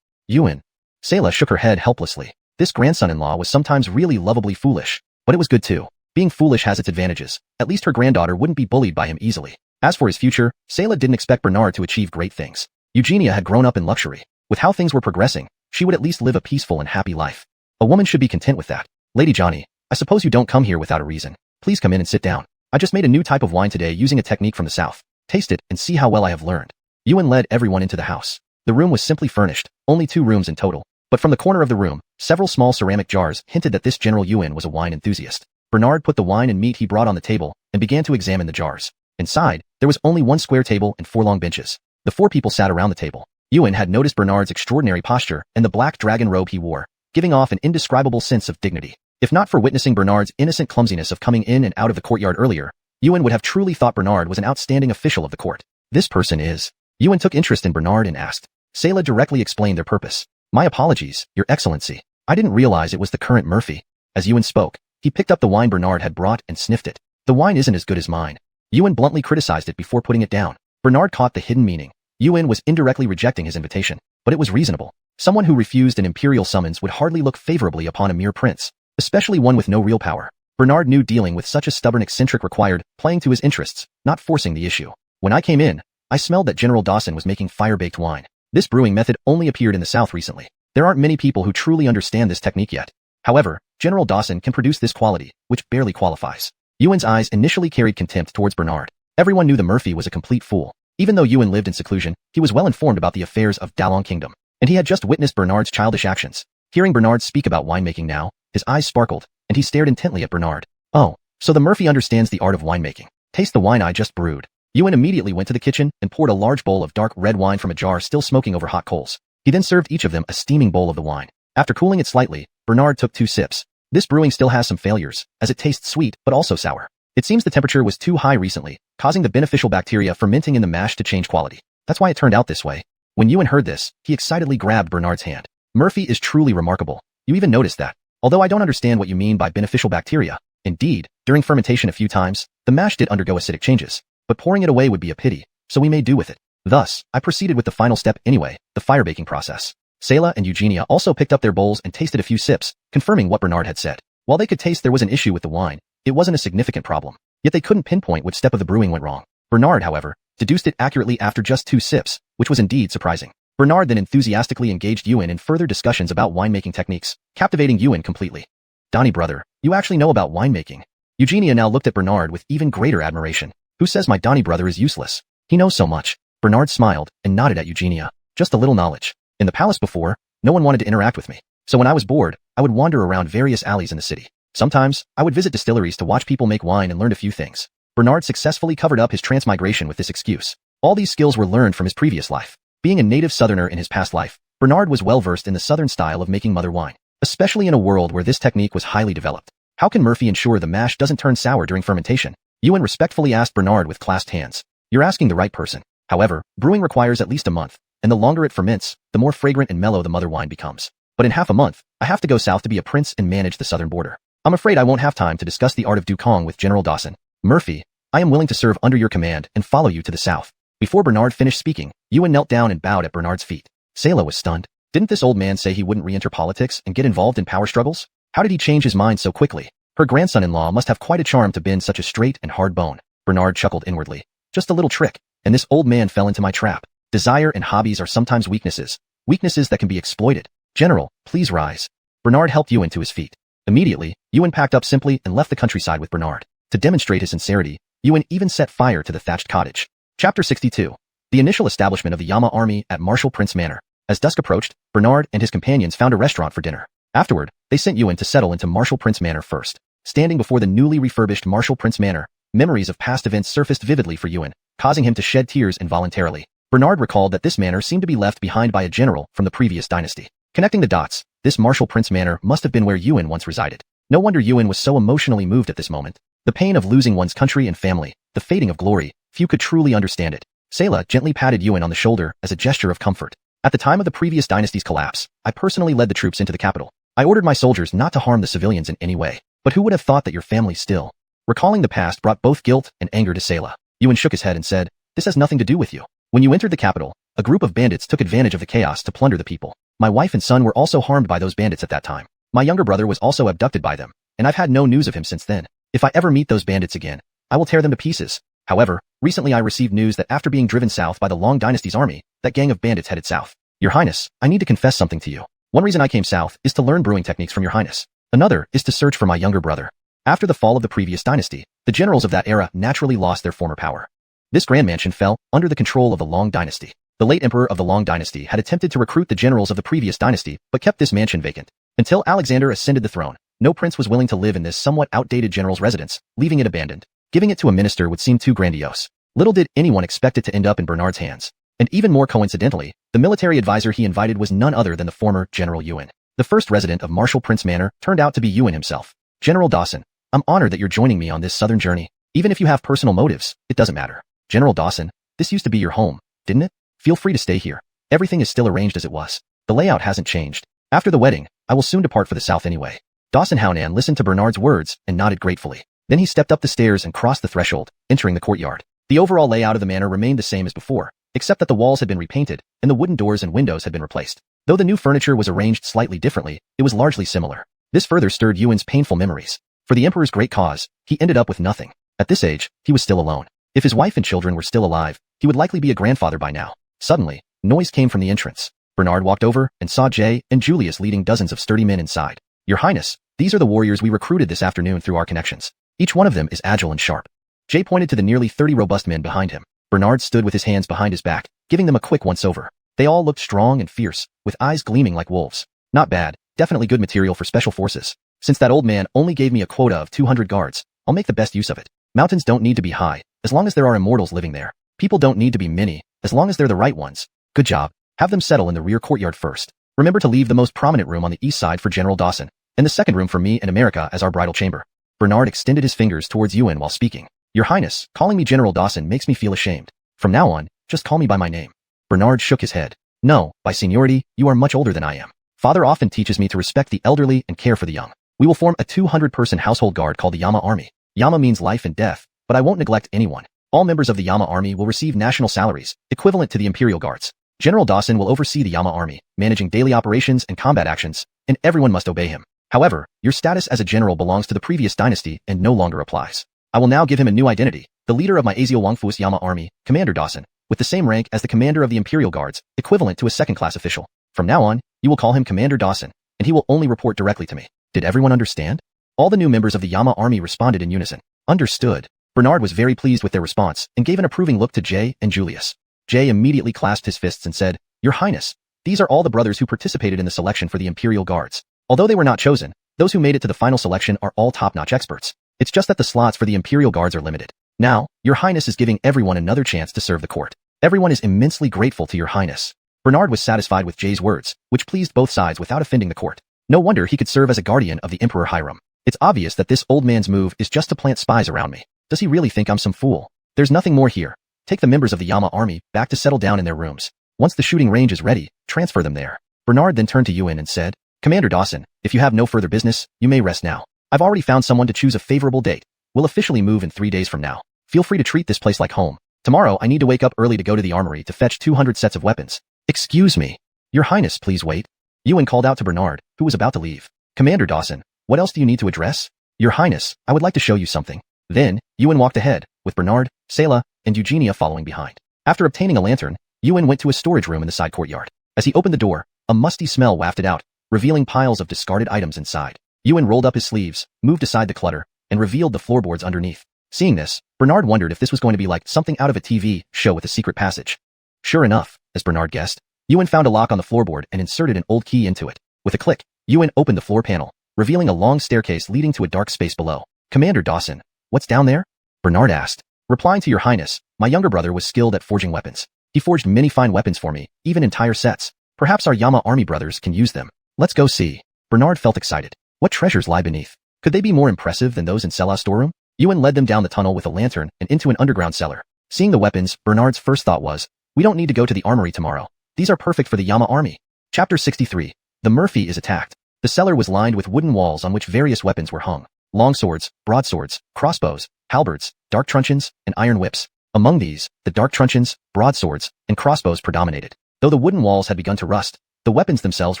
Yuan. Sayla shook her head helplessly. This grandson-in-law was sometimes really lovably foolish, but it was good too. Being foolish has its advantages. At least her granddaughter wouldn't be bullied by him easily. As for his future, Sayla didn't expect Bernard to achieve great things. Eugenia had grown up in luxury. With how things were progressing, she would at least live a peaceful and happy life. A woman should be content with that. Lady Johnny, I suppose you don't come here without a reason. Please come in and sit down. I just made a new type of wine today using a technique from the south. Taste it and see how well I have learned. Yuan led everyone into the house. The room was simply furnished, only 2 rooms in total. But from the corner of the room, several small ceramic jars hinted that this General Yuan was a wine enthusiast. Bernard put the wine and meat he brought on the table and began to examine the jars. Inside, there was only 1 square table and 4 long benches. The 4 people sat around the table. Yuan had noticed Bernard's extraordinary posture and the black dragon robe he wore, giving off an indescribable sense of dignity. If not for witnessing Bernard's innocent clumsiness of coming in and out of the courtyard earlier, Yuan would have truly thought Bernard was an outstanding official of the court. This person is. Yuan took interest in Bernard and asked. Sayla directly explained their purpose. My apologies, Your Excellency. I didn't realize it was the current Murphy. As Yuan spoke, he picked up the wine Bernard had brought and sniffed it. The wine isn't as good as mine. Yuan bluntly criticized it before putting it down. Bernard caught the hidden meaning. Yuan was indirectly rejecting his invitation, but it was reasonable. Someone who refused an imperial summons would hardly look favorably upon a mere prince, especially one with no real power. Bernard knew dealing with such a stubborn eccentric required playing to his interests, not forcing the issue. When I came in, I smelled that General Dawson was making fire-baked wine. This brewing method only appeared in the South recently. There aren't many people who truly understand this technique yet. However, General Dawson can produce this quality, which barely qualifies. Yuan's eyes initially carried contempt towards Bernard. Everyone knew the Murphy was a complete fool. Even though Yuan lived in seclusion, he was well informed about the affairs of Dalong Kingdom, and he had just witnessed Bernard's childish actions. Hearing Bernard speak about winemaking now, his eyes sparkled, and he stared intently at Bernard. Oh, so the Murphy understands the art of winemaking. Taste the wine I just brewed. Yuan immediately went to the kitchen and poured a large bowl of dark red wine from a jar still smoking over hot coals. He then served each of them a steaming bowl of the wine. After cooling it slightly, Bernard took 2 sips. This brewing still has some failures, as it tastes sweet but also sour. It seems the temperature was too high recently, causing the beneficial bacteria fermenting in the mash to change quality. That's why it turned out this way. When Yuan heard this, he excitedly grabbed Bernard's hand. Murphy is truly remarkable. You even noticed that. Although I don't understand what you mean by beneficial bacteria. Indeed, during fermentation a few times, the mash did undergo acidic changes, but pouring it away would be a pity, so we made do with it. Thus, I proceeded with the final step anyway, the fire baking process. Sayla and Eugenia also picked up their bowls and tasted a few sips, confirming what Bernard had said. While they could taste there was an issue with the wine, it wasn't a significant problem. Yet they couldn't pinpoint which step of the brewing went wrong. Bernard, however, deduced it accurately after just 2 sips, which was indeed surprising. Bernard then enthusiastically engaged Yuan in further discussions about winemaking techniques, captivating Yuan completely. Donnie brother, you actually know about winemaking. Eugenia now looked at Bernard with even greater admiration. Who says my Donnie brother is useless? He knows so much. Bernard smiled and nodded at Eugenia. Just a little knowledge. In the palace before, no one wanted to interact with me. So when I was bored, I would wander around various alleys in the city. Sometimes, I would visit distilleries to watch people make wine and learn a few things. Bernard successfully covered up his transmigration with this excuse. All these skills were learned from his previous life. Being a native southerner in his past life, Bernard was well versed in the southern style of making mother wine, especially in a world where this technique was highly developed. How can Murphy ensure the mash doesn't turn sour during fermentation? Ewan respectfully asked Bernard with clasped hands. You're asking the right person. However, brewing requires at least a month, and the longer it ferments, the more fragrant and mellow the mother wine becomes. But in half a month, I have to go south to be a prince and manage the southern border. I'm afraid I won't have time to discuss the art of Dukong with General Dawson. Murphy, I am willing to serve under your command and follow you to the south. Before Bernard finished speaking, Ewan knelt down and bowed at Bernard's feet. Selah was stunned. Didn't this old man say he wouldn't re-enter politics and get involved in power struggles? How did he change his mind so quickly? Her grandson-in-law must have quite a charm to bend such a straight and hard bone. Bernard chuckled inwardly. Just a little trick, and this old man fell into my trap. Desire and hobbies are sometimes weaknesses. Weaknesses that can be exploited. General, please rise. Bernard helped Ewan to his feet. Immediately, Ewan packed up simply and left the countryside with Bernard. To demonstrate his sincerity, Ewan even set fire to the thatched cottage. Chapter 62. The initial establishment of the Yama army at Marshal Prince Manor. As dusk approached, Bernard and his companions found a restaurant for dinner. Afterward, they sent Ewan to settle into Marshal Prince Manor first. Standing before the newly refurbished Marshal Prince Manor, memories of past events surfaced vividly for Ewan, causing him to shed tears involuntarily. Bernard recalled that this manor seemed to be left behind by a general from the previous dynasty. Connecting the dots, this Marshal Prince Manor must have been where Ewan once resided. No wonder Ewan was so emotionally moved at this moment. The pain of losing one's country and family, the fading of glory, few could truly understand it. Selah gently patted Ewan on the shoulder as a gesture of comfort. At the time of the previous dynasty's collapse, I personally led the troops into the capital. I ordered my soldiers not to harm the civilians in any way. But who would have thought that your family still? Recalling the past brought both guilt and anger to Selah. Ewan shook his head and said, this has nothing to do with you. When you entered the capital, a group of bandits took advantage of the chaos to plunder the people. My wife and son were also harmed by those bandits at that time. My younger brother was also abducted by them, and I've had no news of him since then. If I ever meet those bandits again, I will tear them to pieces. However, recently I received news that after being driven south by the Long Dynasty's army, that gang of bandits headed south. Your Highness, I need to confess something to you. One reason I came south is to learn brewing techniques from your Highness. Another is to search for my younger brother. After the fall of the previous dynasty, the generals of that era naturally lost their former power. This grand mansion fell under the control of the Long Dynasty. The late emperor of the Long Dynasty had attempted to recruit the generals of the previous dynasty, but kept this mansion vacant. Until Alexander ascended the throne, no prince was willing to live in this somewhat outdated general's residence, leaving it abandoned. Giving it to a minister would seem too grandiose. Little did anyone expect it to end up in Bernard's hands. And even more coincidentally, the military advisor he invited was none other than the former General Ewan. The first resident of Marshal Prince Manor turned out to be Ewan himself. General Dawson, I'm honored that you're joining me on this southern journey. Even if you have personal motives, it doesn't matter. General Dawson, this used to be your home, didn't it? Feel free to stay here. Everything is still arranged as it was. The layout hasn't changed. After the wedding, I will soon depart for the south anyway. Dawson Hownan listened to Bernard's words and nodded gratefully. Then he stepped up the stairs and crossed the threshold, entering the courtyard. The overall layout of the manor remained the same as before, except that the walls had been repainted and the wooden doors and windows had been replaced. Though the new furniture was arranged slightly differently, it was largely similar. This further stirred Ewan's painful memories. For the Emperor's great cause, he ended up with nothing. At this age, he was still alone. If his wife and children were still alive, he would likely be a grandfather by now. Suddenly, noise came from the entrance. Bernard walked over and saw Jay and Julius leading dozens of sturdy men inside. Your Highness, these are the warriors we recruited this afternoon through our connections. Each one of them is agile and sharp. Jay pointed to the nearly 30 robust men behind him. Bernard stood with his hands behind his back, giving them a quick once-over. They all looked strong and fierce, with eyes gleaming like wolves. Not bad, definitely good material for special forces. Since that old man only gave me a quota of 200 guards, I'll make the best use of it. Mountains don't need to be high, as long as there are immortals living there. People don't need to be many, as long as they're the right ones. Good job. Have them settle in the rear courtyard first. Remember to leave the most prominent room on the east side for General Dawson, and the second room for me and America as our bridal chamber. Bernard extended his fingers towards Ewan while speaking. Your Highness, calling me General Dawson makes me feel ashamed. From now on, just call me by my name. Bernard shook his head. No, by seniority, you are much older than I am. Father often teaches me to respect the elderly and care for the young. We will form a 200-person household guard called the Yama Army. Yama means life and death, but I won't neglect anyone. All members of the Yama Army will receive national salaries, equivalent to the Imperial Guards. General Dawson will oversee the Yama Army, managing daily operations and combat actions, and everyone must obey him. However, your status as a general belongs to the previous dynasty and no longer applies. I will now give him a new identity, the leader of my Azio Wangfu's Yama Army, Commander Dawson, with the same rank as the commander of the Imperial Guards, equivalent to a second-class official. From now on, you will call him Commander Dawson, and he will only report directly to me. Did everyone understand? All the new members of the Yama Army responded in unison. Understood. Bernard was very pleased with their response and gave an approving look to Jay and Julius. Jay immediately clasped his fists and said, Your Highness, these are all the brothers who participated in the selection for the Imperial Guards. Although they were not chosen, Those who made it to the final selection are all top-notch experts. It's just that the slots for the Imperial Guards are limited. Now, Your Highness is giving everyone another chance to serve the court. Everyone is immensely grateful to Your Highness. Bernard was satisfied with Jay's words, which pleased both sides without offending the court. No wonder he could serve as a guardian of the Emperor Hiram. It's obvious that this old man's move is just to plant spies around me. Does he really think I'm some fool? There's nothing more here. Take the members of the Yama army back to settle down in their rooms. Once the shooting range is ready, transfer them there. Bernard then turned to Yuan and said, Commander Dawson, if you have no further business, you may rest now. I've already found someone to choose a favorable date. We'll officially move in 3 days from now. Feel free to treat this place like home. Tomorrow I need to wake up early to go to the armory to fetch 200 sets of weapons. Excuse me. Your Highness, please wait. Yuan called out to Bernard, who was about to leave. Commander Dawson, what else do you need to address? Your Highness, I would like to show you something. Then, Yuan walked ahead, with Bernard, Sayla, and Eugenia following behind. After obtaining a lantern, Yuan went to a storage room in the side courtyard. As he opened the door, a musty smell wafted out, revealing piles of discarded items inside. Yuan rolled up his sleeves, moved aside the clutter, and revealed the floorboards underneath. Seeing this, Bernard wondered if this was going to be like something out of a TV show with a secret passage. Sure enough, as Bernard guessed, Yuan found a lock on the floorboard and inserted an old key into it. With a click, Yuan opened the floor panel, revealing a long staircase leading to a dark space below. Commander Dawson, what's down there? Bernard asked. Replying to Your Highness, my younger brother was skilled at forging weapons. He forged many fine weapons for me, even entire sets. Perhaps our Yama army brothers can use them. Let's go see. Bernard felt excited. What treasures lie beneath? Could they be more impressive than those in Sela's storeroom? Yuan led them down the tunnel with a lantern and into an underground cellar. Seeing the weapons, Bernard's first thought was, we don't need to go to the armory tomorrow. These are perfect for the Yama army. Chapter 63. The Murphy is attacked. The cellar was lined with wooden walls on which various weapons were hung. Long swords, broadswords, crossbows, halberds, dark truncheons, and iron whips. Among these, the dark truncheons, broadswords, and crossbows predominated. Though the wooden walls had begun to rust, the weapons themselves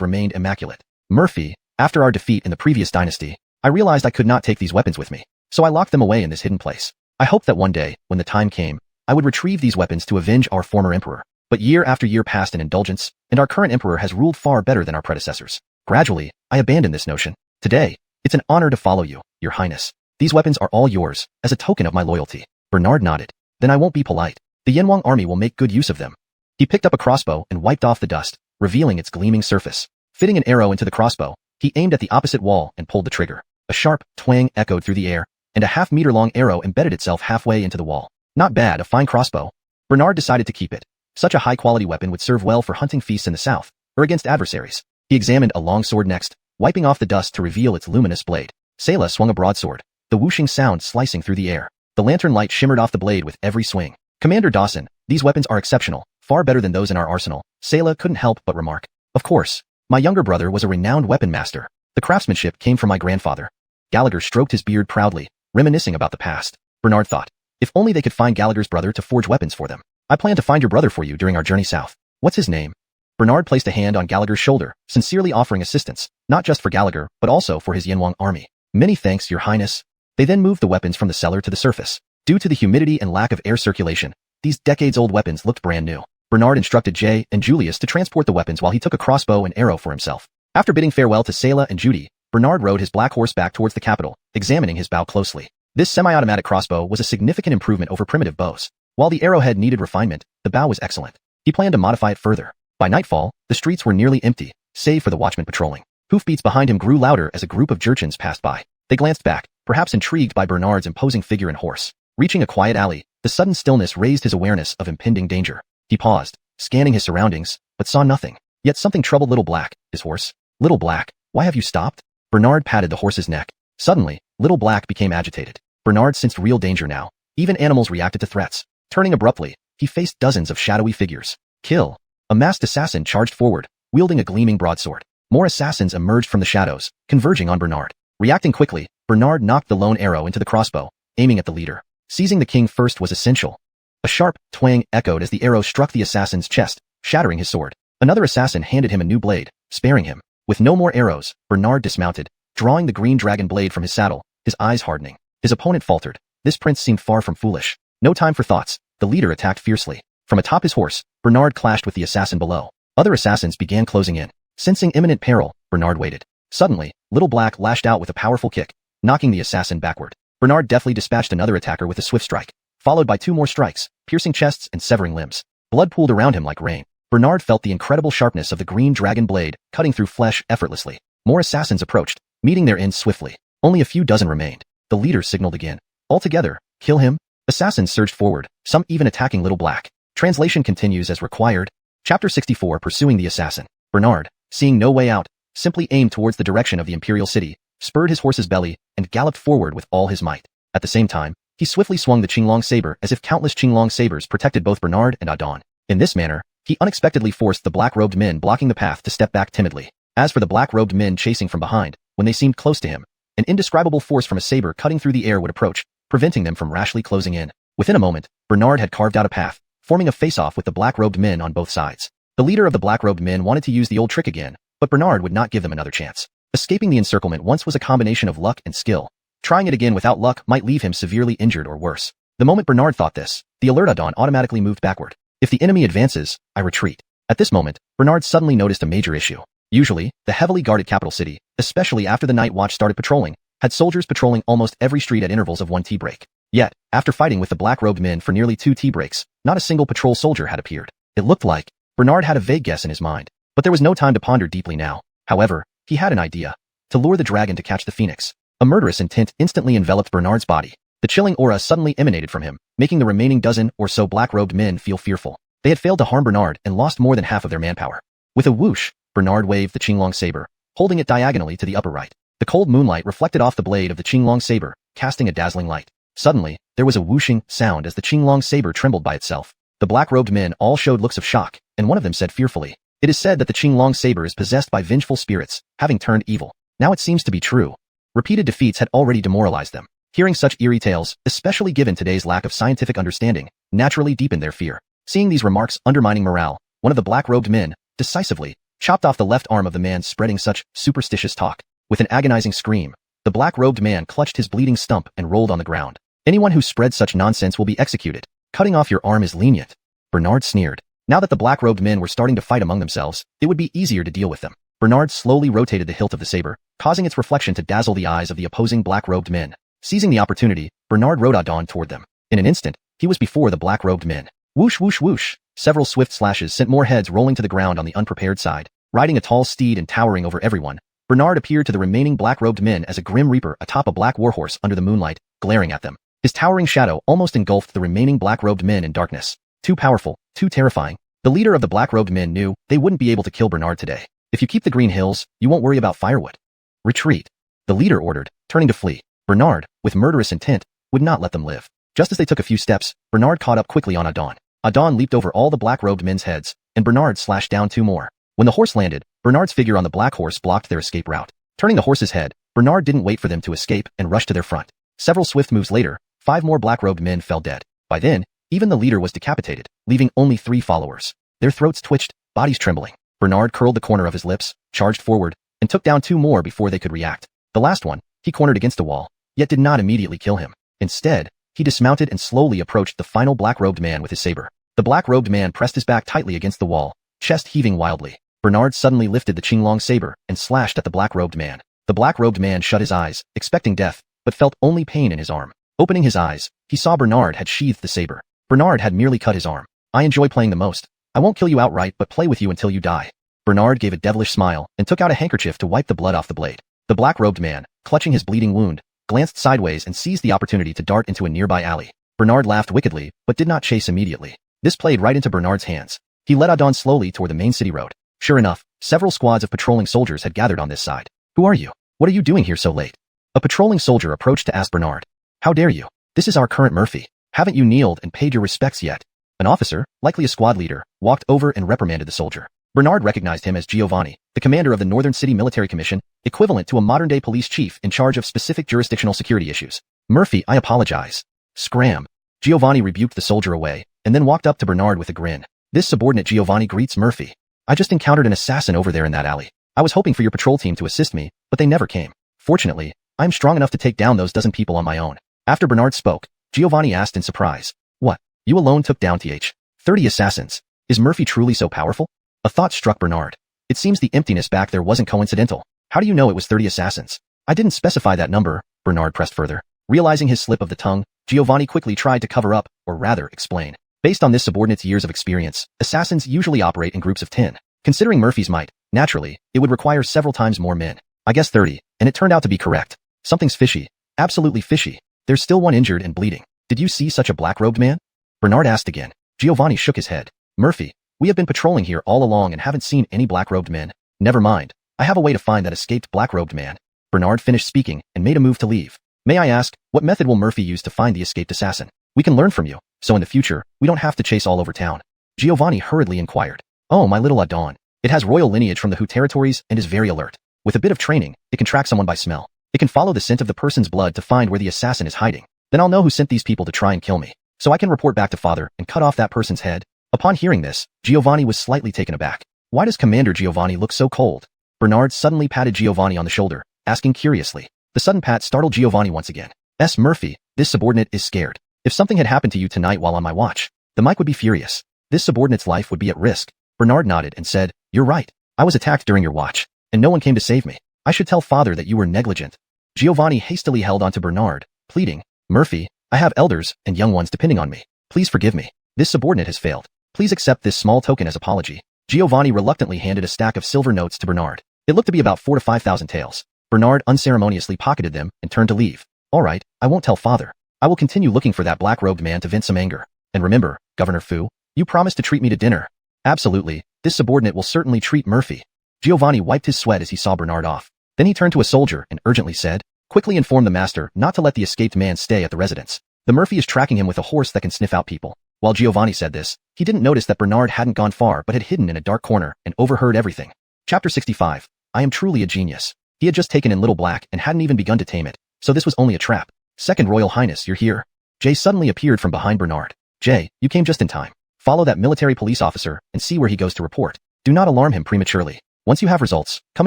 remained immaculate. Murphy, after our defeat in the previous dynasty, I realized I could not take these weapons with me, so I locked them away in this hidden place. I hoped that one day, when the time came, I would retrieve these weapons to avenge our former emperor. But year after year passed in indulgence, and our current emperor has ruled far better than our predecessors. Gradually, I abandoned this notion. Today, it's an honor to follow you, Your Highness. These weapons are all yours, as a token of my loyalty. Bernard nodded. Then I won't be polite. The Yanwang army will make good use of them. He picked up a crossbow and wiped off the dust, revealing its gleaming surface. Fitting an arrow into the crossbow, he aimed at the opposite wall and pulled the trigger. A sharp twang echoed through the air, and a half-meter-long arrow embedded itself halfway into the wall. Not bad, a fine crossbow. Bernard decided to keep it. Such a high-quality weapon would serve well for hunting feasts in the south, or against adversaries. He examined a long sword next, wiping off the dust to reveal its luminous blade. Sayla swung a broadsword, the whooshing sound slicing through the air. The lantern light shimmered off the blade with every swing. Commander Dawson, these weapons are exceptional, far better than those in our arsenal. Sayla couldn't help but remark. Of course, my younger brother was a renowned weapon master. The craftsmanship came from my grandfather. Gallagher stroked his beard proudly, reminiscing about the past. Bernard thought, if only they could find Gallagher's brother to forge weapons for them. I plan to find your brother for you during our journey south. What's his name? Bernard placed a hand on Gallagher's shoulder, sincerely offering assistance, not just for Gallagher, but also for his Yanwang army. Many thanks, Your Highness. They then moved the weapons from the cellar to the surface. Due to the humidity and lack of air circulation, these decades-old weapons looked brand new. Bernard instructed Jay and Julius to transport the weapons while he took a crossbow and arrow for himself. After bidding farewell to Sayla and Judy, Bernard rode his black horse back towards the capital, examining his bow closely. This semi-automatic crossbow was a significant improvement over primitive bows. While the arrowhead needed refinement, the bow was excellent. He planned to modify it further. By nightfall, the streets were nearly empty, save for the watchmen patrolling. Hoofbeats behind him grew louder as a group of jerchins passed by. They glanced back, perhaps intrigued by Bernard's imposing figure and horse. Reaching a quiet alley, the sudden stillness raised his awareness of impending danger. He paused, scanning his surroundings, but saw nothing. Yet something troubled Little Black, his horse. Little Black, why have you stopped? Bernard patted the horse's neck. Suddenly, Little Black became agitated. Bernard sensed real danger now. Even animals reacted to threats. Turning abruptly, he faced dozens of shadowy figures. Kill! A masked assassin charged forward, wielding a gleaming broadsword. More assassins emerged from the shadows, converging on Bernard. Reacting quickly, Bernard knocked the lone arrow into the crossbow, aiming at the leader. Seizing the king first was essential. A sharp twang echoed as the arrow struck the assassin's chest, shattering his sword. Another assassin handed him a new blade, sparing him. With no more arrows, Bernard dismounted, drawing the green dragon blade from his saddle, his eyes hardening. His opponent faltered. This prince seemed far from foolish. No time for thoughts. The leader attacked fiercely. From atop his horse, Bernard clashed with the assassin below. Other assassins began closing in. Sensing imminent peril, Bernard waited. Suddenly, Little Black lashed out with a powerful kick, knocking the assassin backward. Bernard deftly dispatched another attacker with a swift strike, followed by 2 more strikes, piercing chests and severing limbs. Blood pooled around him like rain. Bernard felt the incredible sharpness of the green dragon blade, cutting through flesh effortlessly. More assassins approached, meeting their end swiftly. Only a few dozen remained. The leader signaled again. All together, kill him. Assassins surged forward, some even attacking Little Black. Translation continues as required. Chapter 64 Pursuing the Assassin. Bernard, seeing no way out, simply aimed towards the direction of the Imperial City, spurred his horse's belly, and galloped forward with all his might. At the same time, he swiftly swung the Qinglong saber as if countless Qinglong sabers protected both Bernard and Adon. In this manner, he unexpectedly forced the black-robed men blocking the path to step back timidly. As for the black-robed men chasing from behind, when they seemed close to him, an indescribable force from a saber cutting through the air would approach, preventing them from rashly closing in. Within a moment, Bernard had carved out a path, forming a face-off with the black-robed men on both sides. The leader of the black-robed men wanted to use the old trick again, but Bernard would not give them another chance. Escaping the encirclement once was a combination of luck and skill. Trying it again without luck might leave him severely injured or worse. The moment Bernard thought this, the alert Adon automatically moved backward. If the enemy advances, I retreat. At this moment, Bernard suddenly noticed a major issue. Usually, the heavily guarded capital city, especially after the night watch started patrolling, had soldiers patrolling almost every street at intervals of one tea break. Yet, after fighting with the black-robed men for nearly 2 tea breaks, not a single patrol soldier had appeared. It looked like Bernard had a vague guess in his mind, but there was no time to ponder deeply now. However, he had an idea. To lure the dragon to catch the phoenix. A murderous intent instantly enveloped Bernard's body. The chilling aura suddenly emanated from him, making the remaining dozen or so black-robed men feel fearful. They had failed to harm Bernard and lost more than half of their manpower. With a whoosh, Bernard waved the Qinglong saber, holding it diagonally to the upper right. The cold moonlight reflected off the blade of the Qinglong saber, casting a dazzling light. Suddenly, there was a whooshing sound as the Qinglong saber trembled by itself. The black-robed men all showed looks of shock, and one of them said fearfully, "It is said that the Qinglong saber is possessed by vengeful spirits, having turned evil. Now it seems to be true." Repeated defeats had already demoralized them. Hearing such eerie tales, especially given today's lack of scientific understanding, naturally deepened their fear. Seeing these remarks undermining morale, one of the black-robed men, decisively, chopped off the left arm of the man spreading such superstitious talk. With an agonizing scream, the black-robed man clutched his bleeding stump and rolled on the ground. "Anyone who spreads such nonsense will be executed. Cutting off your arm is lenient." Bernard sneered. Now that the black-robed men were starting to fight among themselves, it would be easier to deal with them. Bernard slowly rotated the hilt of the saber, causing its reflection to dazzle the eyes of the opposing black-robed men. Seizing the opportunity, Bernard rode Adon toward them. In an instant, he was before the black-robed men. Whoosh whoosh whoosh! Several swift slashes sent more heads rolling to the ground on the unprepared side. Riding a tall steed and towering over everyone, Bernard appeared to the remaining black-robed men as a grim reaper atop a black warhorse under the moonlight, glaring at them. His towering shadow almost engulfed the remaining black-robed men in darkness. Too powerful, too terrifying. The leader of the black-robed men knew they wouldn't be able to kill Bernard today. "If you keep the green hills, you won't worry about firewood." "Retreat," the leader ordered, turning to flee. Bernard, with murderous intent, would not let them live. Just as they took a few steps, Bernard caught up quickly on Adon. Adon leaped over all the black-robed men's heads, and Bernard slashed down 2 more. When the horse landed, Bernard's figure on the black horse blocked their escape route. Turning the horse's head, Bernard didn't wait for them to escape and rushed to their front. Several swift moves later, 5 more black-robed men fell dead. By then, even the leader was decapitated, leaving only 3 followers. Their throats twitched, bodies trembling. Bernard curled the corner of his lips, charged forward, and took down 2 more before they could react. The last one, he cornered against a wall, yet did not immediately kill him. Instead, he dismounted and slowly approached the final black-robed man with his saber. The black-robed man pressed his back tightly against the wall, chest heaving wildly. Bernard suddenly lifted the Qinglong saber and slashed at the black-robed man. The black-robed man shut his eyes, expecting death, but felt only pain in his arm. Opening his eyes, he saw Bernard had sheathed the saber. Bernard had merely cut his arm. "I enjoy playing the most. I won't kill you outright but play with you until you die." Bernard gave a devilish smile and took out a handkerchief to wipe the blood off the blade. The black-robed man, clutching his bleeding wound, glanced sideways and seized the opportunity to dart into a nearby alley. Bernard laughed wickedly, but did not chase immediately. This played right into Bernard's hands. He led Adon slowly toward the main city road. Sure enough, several squads of patrolling soldiers had gathered on this side. "Who are you? What are you doing here so late?" A patrolling soldier approached to ask Bernard. "How dare you? This is our current Murphy. Haven't you kneeled and paid your respects yet?" An officer, likely a squad leader, walked over and reprimanded the soldier. Bernard recognized him as Giovanni, the commander of the Northern City Military Commission, equivalent to a modern-day police chief in charge of specific jurisdictional security issues. "Murphy, I apologize." "Scram." Giovanni rebuked the soldier away, and then walked up to Bernard with a grin. This subordinate Giovanni greets Murphy. "I just encountered an assassin over there in that alley. I was hoping for your patrol team to assist me, but they never came. Fortunately, I'm strong enough to take down those dozen people on my own." After Bernard spoke, Giovanni asked in surprise, "What? You alone took down 30 assassins? Is Murphy truly so powerful?" A thought struck Bernard. It seems the emptiness back there wasn't coincidental. "How do you know it was 30 assassins?" "I didn't specify that number," Bernard pressed further. Realizing his slip of the tongue, Giovanni quickly tried to cover up, or rather, explain. Based on this subordinate's years of experience, assassins usually operate in groups of 10. Considering Murphy's might, naturally, it would require several times more men. I guess 30, and it turned out to be correct. Something's fishy. Absolutely fishy. There's still one injured and bleeding. Did you see such a black-robed man? Bernard asked again. Giovanni shook his head. Murphy, we have been patrolling here all along and haven't seen any black-robed men. Never mind. I have a way to find that escaped black-robed man. Bernard finished speaking and made a move to leave. May I ask, what method will Murphy use to find the escaped assassin? We can learn from you, so in the future, we don't have to chase all over town. Giovanni hurriedly inquired. Oh, my little Adon. It has royal lineage from the Hu territories and is very alert. With a bit of training, it can track someone by smell. It can follow the scent of the person's blood to find where the assassin is hiding. Then I'll know who sent these people to try and kill me. So I can report back to father and cut off that person's head. Upon hearing this, Giovanni was slightly taken aback. Why does Commander Giovanni look so cold? Bernard suddenly patted Giovanni on the shoulder, asking curiously. The sudden pat startled Giovanni once again. S. Murphy, this subordinate is scared. If something had happened to you tonight while on my watch, the Mike would be furious. This subordinate's life would be at risk. Bernard nodded and said, You're right. I was attacked during your watch, and no one came to save me. I should tell father that you were negligent. Giovanni hastily held onto Bernard, pleading, Murphy, I have elders and young ones depending on me. Please forgive me. This subordinate has failed. Please accept this small token as apology. Giovanni reluctantly handed a stack of silver notes to Bernard. It looked to be about 4,000 to 5,000 taels. Bernard unceremoniously pocketed them and turned to leave. All right, I won't tell father. I will continue looking for that black-robed man to vent some anger. And remember, Governor Fu, you promised to treat me to dinner. Absolutely, this subordinate will certainly treat Murphy. Giovanni wiped his sweat as he saw Bernard off. Then he turned to a soldier and urgently said, Quickly inform the master not to let the escaped man stay at the residence. The Murphy is tracking him with a horse that can sniff out people. While Giovanni said this, he didn't notice that Bernard hadn't gone far but had hidden in a dark corner and overheard everything. Chapter 65. I am truly a genius. He had just taken in Little Black and hadn't even begun to tame it, so this was only a trap. Second Royal Highness, you're here. Jay suddenly appeared from behind Bernard. Jay, you came just in time. Follow that military police officer and see where he goes to report. Do not alarm him prematurely. Once you have results, come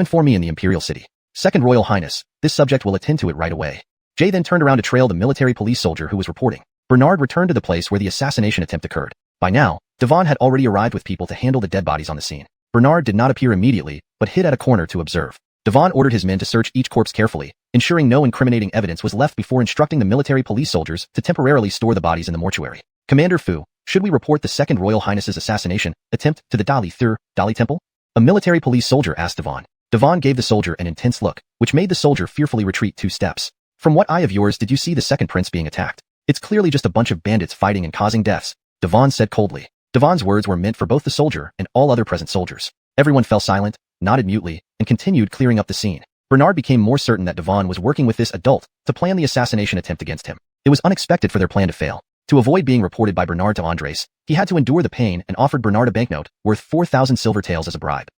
inform me in the Imperial City. Second Royal Highness, this subject will attend to it right away. Jay then turned around to trail the military police soldier who was reporting. Bernard returned to the place where the assassination attempt occurred. By now, Devon had already arrived with people to handle the dead bodies on the scene. Bernard did not appear immediately, but hid at a corner to observe. Devon ordered his men to search each corpse carefully, ensuring no incriminating evidence was left before instructing the military police soldiers to temporarily store the bodies in the mortuary. Commander Fu, should we report the Second Royal Highness's assassination attempt to the Dali Temple? A military police soldier asked Devon. Devon gave the soldier an intense look, which made the soldier fearfully retreat 2 steps. From what eye of yours did you see the second prince being attacked? It's clearly just a bunch of bandits fighting and causing deaths, Devon said coldly. Devon's words were meant for both the soldier and all other present soldiers. Everyone fell silent, nodded mutely, and continued clearing up the scene. Bernard became more certain that Devon was working with this adult to plan the assassination attempt against him. It was unexpected for their plan to fail. To avoid being reported by Bernard to Andres, he had to endure the pain and offered Bernard a banknote worth 4,000 silver taels as a bribe.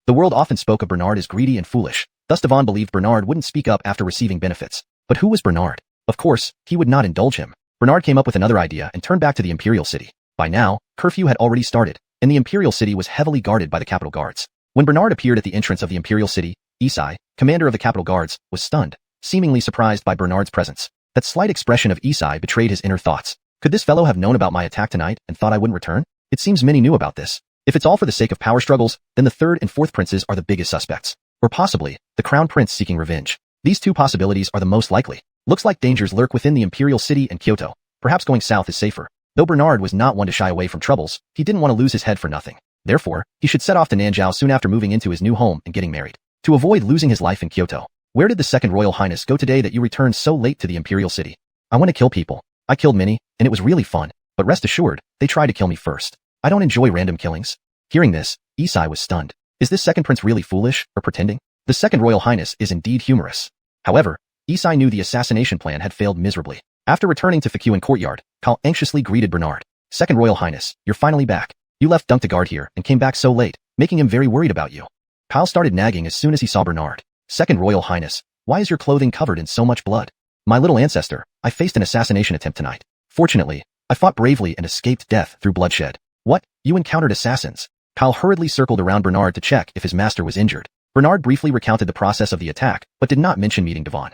The world often spoke of Bernard as greedy and foolish, thus Devon believed Bernard wouldn't speak up after receiving benefits. But who was Bernard? Of course, he would not indulge him. Bernard came up with another idea and turned back to the Imperial City. By now, curfew had already started, and the Imperial City was heavily guarded by the Capital Guards. When Bernard appeared at the entrance of the Imperial City, Isai, commander of the Capital Guards, was stunned, seemingly surprised by Bernard's presence. That slight expression of Isai betrayed his inner thoughts. Could this fellow have known about my attack tonight and thought I wouldn't return? It seems many knew about this. If it's all for the sake of power struggles, then the third and fourth princes are the biggest suspects. Or possibly, the crown prince seeking revenge. These 2 possibilities are the most likely. Looks like dangers lurk within the Imperial City and Kyoto. Perhaps going south is safer. Though Bernard was not one to shy away from troubles, he didn't want to lose his head for nothing. Therefore, he should set off to Nanjiao soon after moving into his new home and getting married. To avoid losing his life in Kyoto. Where did the Second Royal Highness go today that you returned so late to the Imperial City? I want to kill people. I killed many, and it was really fun. But rest assured, they tried to kill me first. I don't enjoy random killings. Hearing this, Isai was stunned. Is this second prince really foolish, or pretending? The Second Royal Highness is indeed humorous. However, Isai knew the assassination plan had failed miserably. After returning to Fukuan Courtyard, Kyle anxiously greeted Bernard. Second Royal Highness, you're finally back. You left Dunk to guard here and came back so late, making him very worried about you. Kyle started nagging as soon as he saw Bernard. Second Royal Highness, why is your clothing covered in so much blood? My little ancestor, I faced an assassination attempt tonight. Fortunately, I fought bravely and escaped death through bloodshed. What? You encountered assassins? Kyle hurriedly circled around Bernard to check if his master was injured. Bernard briefly recounted the process of the attack, but did not mention meeting Devon.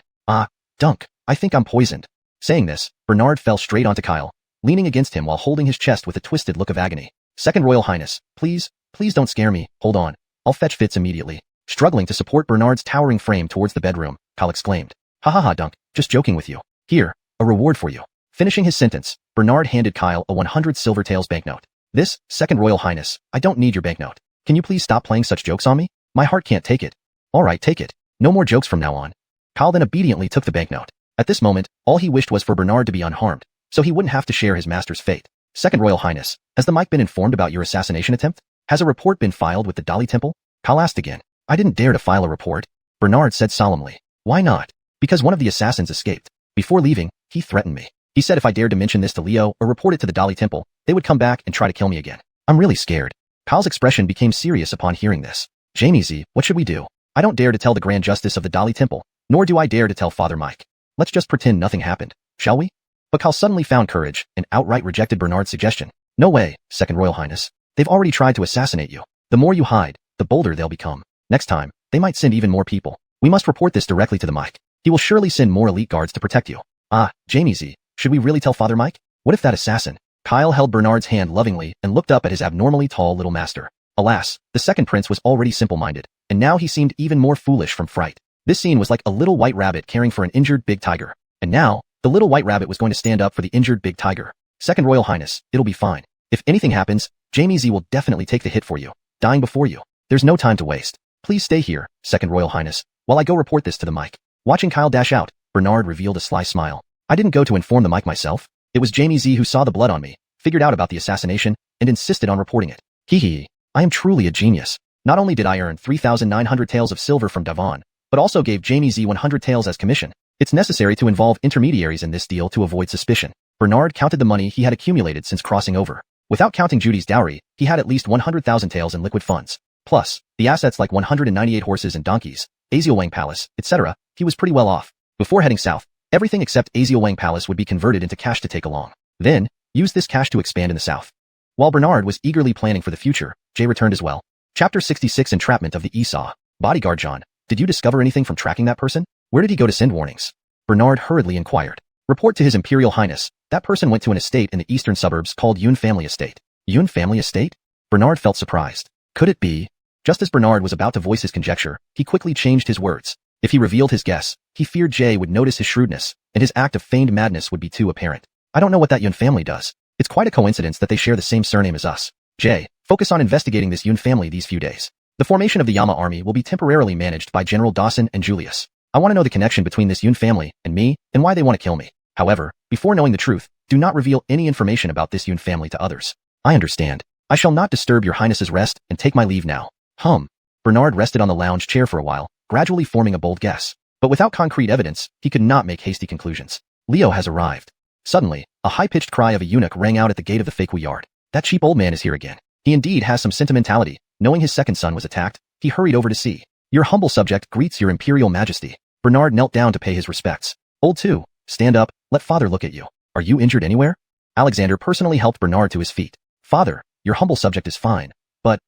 Dunk, I think I'm poisoned. Saying this, Bernard fell straight onto Kyle, leaning against him while holding his chest with a twisted look of agony. Second Royal Highness, please don't scare me, hold on. I'll fetch Fitz immediately. Struggling to support Bernard's towering frame towards the bedroom, Kyle exclaimed. Ha ha ha, Dunk, just joking with you. Here, a reward for you. Finishing his sentence, Bernard handed Kyle a 100 silver taels banknote. This, Second Royal Highness, I don't need your banknote. Can you please stop playing such jokes on me? My heart can't take it. Alright, take it. No more jokes from now on. Kyle then obediently took the banknote. At this moment, all he wished was for Bernard to be unharmed, so he wouldn't have to share his master's fate. Second Royal Highness, has the Mike been informed about your assassination attempt? Has a report been filed with the Dali Temple? Kyle asked again. I didn't dare to file a report, Bernard said solemnly. Why not? Because one of the assassins escaped. Before leaving, he threatened me. He said if I dared to mention this to Leo or report it to the Dali Temple, they would come back and try to kill me again. I'm really scared. Kyle's expression became serious upon hearing this. Jamie Z, what should we do? I don't dare to tell the Grand Justice of the Dali Temple, nor do I dare to tell Father Mike. Let's just pretend nothing happened, shall we? But Kyle suddenly found courage and outright rejected Bernard's suggestion. No way, Second Royal Highness. They've already tried to assassinate you. The more you hide, the bolder they'll become. Next time, they might send even more people. We must report this directly to the Mike. He will surely send more elite guards to protect you. Ah, Jamie Z, should we really tell Father Mike? What if that assassin? Kyle held Bernard's hand lovingly and looked up at his abnormally tall little master. Alas, the second prince was already simple-minded, and now he seemed even more foolish from fright. This scene was like a little white rabbit caring for an injured big tiger. And now, the little white rabbit was going to stand up for the injured big tiger. Second Royal Highness, it'll be fine. If anything happens, Jamie Z will definitely take the hit for you, dying before you. There's no time to waste. Please stay here, Second Royal Highness, while I go report this to the Mike. Watching Kyle dash out, Bernard revealed a sly smile. I didn't go to inform the Mike myself. It was Jamie Z who saw the blood on me, figured out about the assassination, and insisted on reporting it. Hee hee. I am truly a genius. Not only did I earn 3,900 taels of silver from Davon, but also gave Jamie Z 100 taels as commission. It's necessary to involve intermediaries in this deal to avoid suspicion. Bernard counted the money he had accumulated since crossing over. Without counting Judy's dowry, he had at least 100,000 taels in liquid funds. Plus, the assets like 198 horses and donkeys, Azielwang Palace, etc., he was pretty well off. Before heading south, everything except Azielwang Palace would be converted into cash to take along. Then, use this cash to expand in the south. While Bernard was eagerly planning for the future, Jay returned as well. Chapter 66 Entrapment of the Esau. Bodyguard John, did you discover anything from tracking that person? Where did he go to send warnings? Bernard hurriedly inquired. Report to His Imperial Highness, that person went to an estate in the eastern suburbs called Yun Family Estate. Yun Family Estate? Bernard felt surprised. Could it be? Just as Bernard was about to voice his conjecture, he quickly changed his words. If he revealed his guess, he feared Jay would notice his shrewdness, and his act of feigned madness would be too apparent. I don't know what that Yun family does. It's quite a coincidence that they share the same surname as us. Jay, focus on investigating this Yun family these few days. The formation of the Yama army will be temporarily managed by General Dawson and Julius. I want to know the connection between this Yun family and me, and why they want to kill me. However, before knowing the truth, do not reveal any information about this Yun family to others. I understand. I shall not disturb your highness's rest and take my leave now. Bernard rested on the lounge chair for a while, gradually forming a bold guess. But without concrete evidence, he could not make hasty conclusions. Leo has arrived. Suddenly, a high-pitched cry of a eunuch rang out at the gate of the Fakeway yard. That cheap old man is here again. He indeed has some sentimentality. Knowing his second son was attacked, he hurried over to see. Your humble subject greets your imperial majesty. Bernard knelt down to pay his respects. Old two, stand up, let father look at you. Are you injured anywhere? Alexander personally helped Bernard to his feet. Father, your humble subject is fine. But,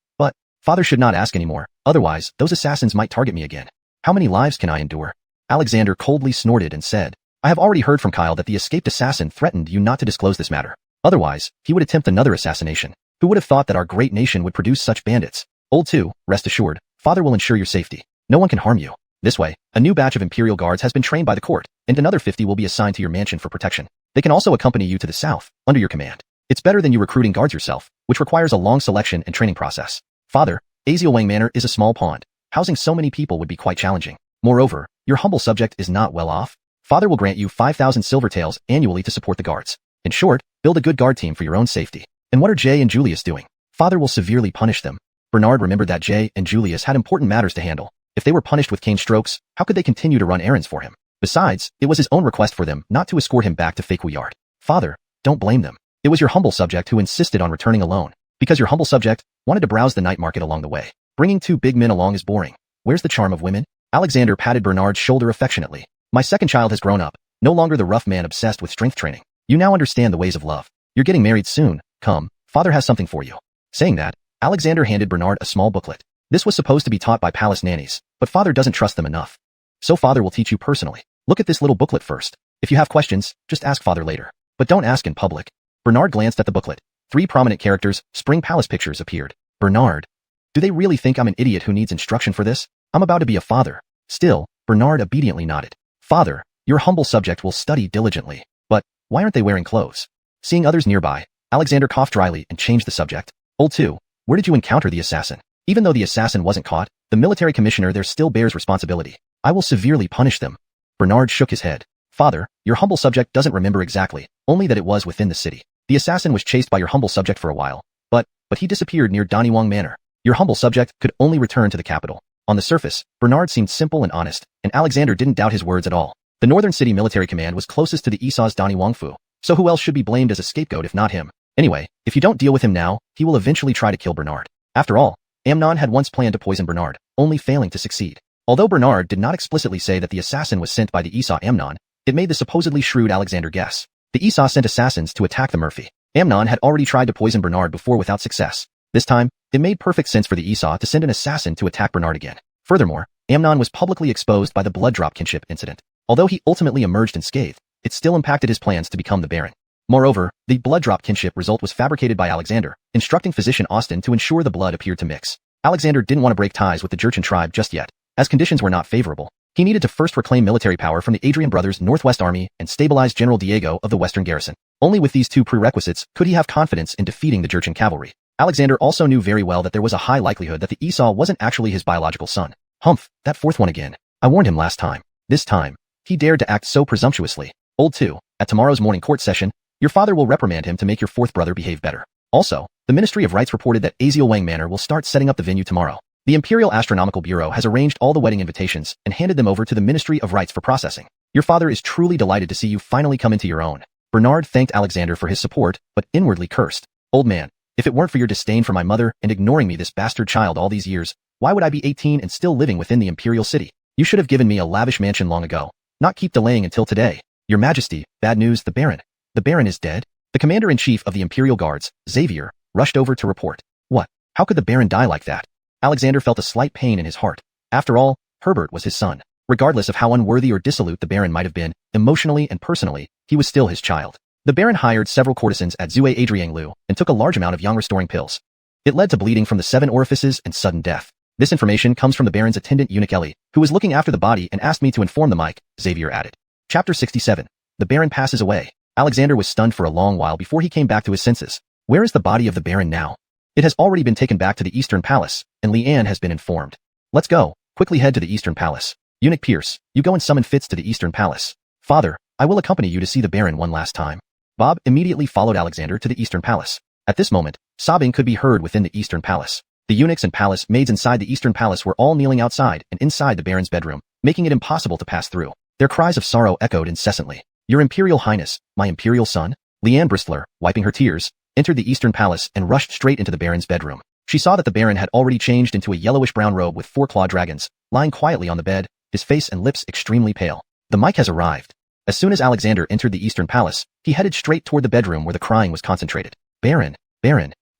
father should not ask anymore, otherwise, those assassins might target me again. How many lives can I endure? Alexander coldly snorted and said, I have already heard from Kyle that the escaped assassin threatened you not to disclose this matter. Otherwise, he would attempt another assassination. Who would have thought that our great nation would produce such bandits? Old two, rest assured, father will ensure your safety. No one can harm you. This way, a new batch of Imperial Guards has been trained by the court, and another 50 will be assigned to your mansion for protection. They can also accompany you to the south, under your command. It's better than you recruiting guards yourself, which requires a long selection and training process. Father, Azielwang Manor is a small pond. Housing so many people would be quite challenging. Moreover, your humble subject is not well off. Father will grant you 5,000 silver taels annually to support the guards. In short, build a good guard team for your own safety. And what are Jay and Julius doing? Father will severely punish them. Bernard remembered that Jay and Julius had important matters to handle. If they were punished with cane strokes, how could they continue to run errands for him? Besides, it was his own request for them not to escort him back to Fakeway Yard. Father, don't blame them. It was your humble subject who insisted on returning alone. Because your humble subject wanted to browse the night market along the way. Bringing two big men along is boring. Where's the charm of women? Alexander patted Bernard's shoulder affectionately. My second child has grown up, no longer the rough man obsessed with strength training. You now understand the ways of love. You're getting married soon. Come, father has something for you. Saying that, Alexander handed Bernard a small booklet. This was supposed to be taught by palace nannies, but father doesn't trust them enough. So father will teach you personally. Look at this little booklet first. If you have questions, just ask father later. But don't ask in public. Bernard glanced at the booklet. 3 prominent characters, Spring Palace pictures appeared. Bernard. Do they really think I'm an idiot who needs instruction for this? I'm about to be a father. Still, Bernard obediently nodded. Father, your humble subject will study diligently. But, why aren't they wearing clothes? Seeing others nearby, Alexander coughed dryly and changed the subject. Old two, where did you encounter the assassin? Even though the assassin wasn't caught, the military commissioner there still bears responsibility. I will severely punish them. Bernard shook his head. Father, your humble subject doesn't remember exactly, only that it was within the city. The assassin was chased by your humble subject for a while, but he disappeared near Daniwang Manor. Your humble subject could only return to the capital. On the surface, Bernard seemed simple and honest, and Alexander didn't doubt his words at all. The Northern City Military Command was closest to the Esau's Daniwang Fu, so who else should be blamed as a scapegoat if not him? Anyway, if you don't deal with him now, he will eventually try to kill Bernard. After all, Amnon had once planned to poison Bernard, only failing to succeed. Although Bernard did not explicitly say that the assassin was sent by the Esau Amnon, it made the supposedly shrewd Alexander guess. The Esau sent assassins to attack the Murphy. Amnon had already tried to poison Bernard before without success. This time, it made perfect sense for the Esau to send an assassin to attack Bernard again. Furthermore, Amnon was publicly exposed by the blood drop kinship incident. Although he ultimately emerged unscathed, it still impacted his plans to become the Baron. Moreover, the blood drop kinship result was fabricated by Alexander, instructing physician Austin to ensure the blood appeared to mix. Alexander didn't want to break ties with the Jurchen tribe just yet, as conditions were not favorable. He needed to first reclaim military power from the Adrian brothers' Northwest Army and stabilize General Diego of the Western Garrison. Only with these two prerequisites could he have confidence in defeating the Jurchen cavalry. Alexander also knew very well that there was a high likelihood that the Esau wasn't actually his biological son. Humph, that fourth one again. I warned him last time. This time, he dared to act so presumptuously. Old 2, at tomorrow's morning court session, your father will reprimand him to make your fourth brother behave better. Also, the Ministry of Rites reported that Azielwang Manor will start setting up the venue tomorrow. The Imperial Astronomical Bureau has arranged all the wedding invitations and handed them over to the Ministry of Rites for processing. Your father is truly delighted to see you finally come into your own. Bernard thanked Alexander for his support, but inwardly cursed. Old man, if it weren't for your disdain for my mother and ignoring me, this bastard child, all these years, why would I be 18 and still living within the Imperial City? You should have given me a lavish mansion long ago, not keep delaying until today. Your Majesty, bad news, the Baron. The Baron is dead? The Commander-in-Chief of the Imperial Guards, Xavier, rushed over to report. What? How could the Baron die like that? Alexander felt a slight pain in his heart. After all, Herbert was his son. Regardless of how unworthy or dissolute the Baron might have been, emotionally and personally, he was still his child. The Baron hired several courtesans at Zue Adrianglu and took a large amount of yang-restoring pills. It led to bleeding from the 7 orifices and sudden death. This information comes from the Baron's attendant eunuch Ellie, who was looking after the body and asked me to inform the Mike, Xavier added. Chapter 67. The Baron passes away. Alexander was stunned for a long while before he came back to his senses. Where is the body of the Baron now? It has already been taken back to the Eastern Palace, and Leanne has been informed. Let's go. Quickly head to the Eastern Palace. Eunuch Pierce, you go and summon Fitz to the Eastern Palace. Father, I will accompany you to see the Baron one last time. Bob immediately followed Alexander to the Eastern Palace. At this moment, sobbing could be heard within the Eastern Palace. The eunuchs and palace maids inside the Eastern Palace were all kneeling outside and inside the Baron's bedroom, making it impossible to pass through. Their cries of sorrow echoed incessantly. Your Imperial Highness, my Imperial son? Leanne Bristler, wiping her tears, entered the Eastern Palace and rushed straight into the Baron's bedroom. She saw that the Baron had already changed into a yellowish-brown robe with 4 claw dragons, lying quietly on the bed, his face and lips extremely pale. The Mike has arrived. As soon as Alexander entered the Eastern Palace, he headed straight toward the bedroom where the crying was concentrated. Baron,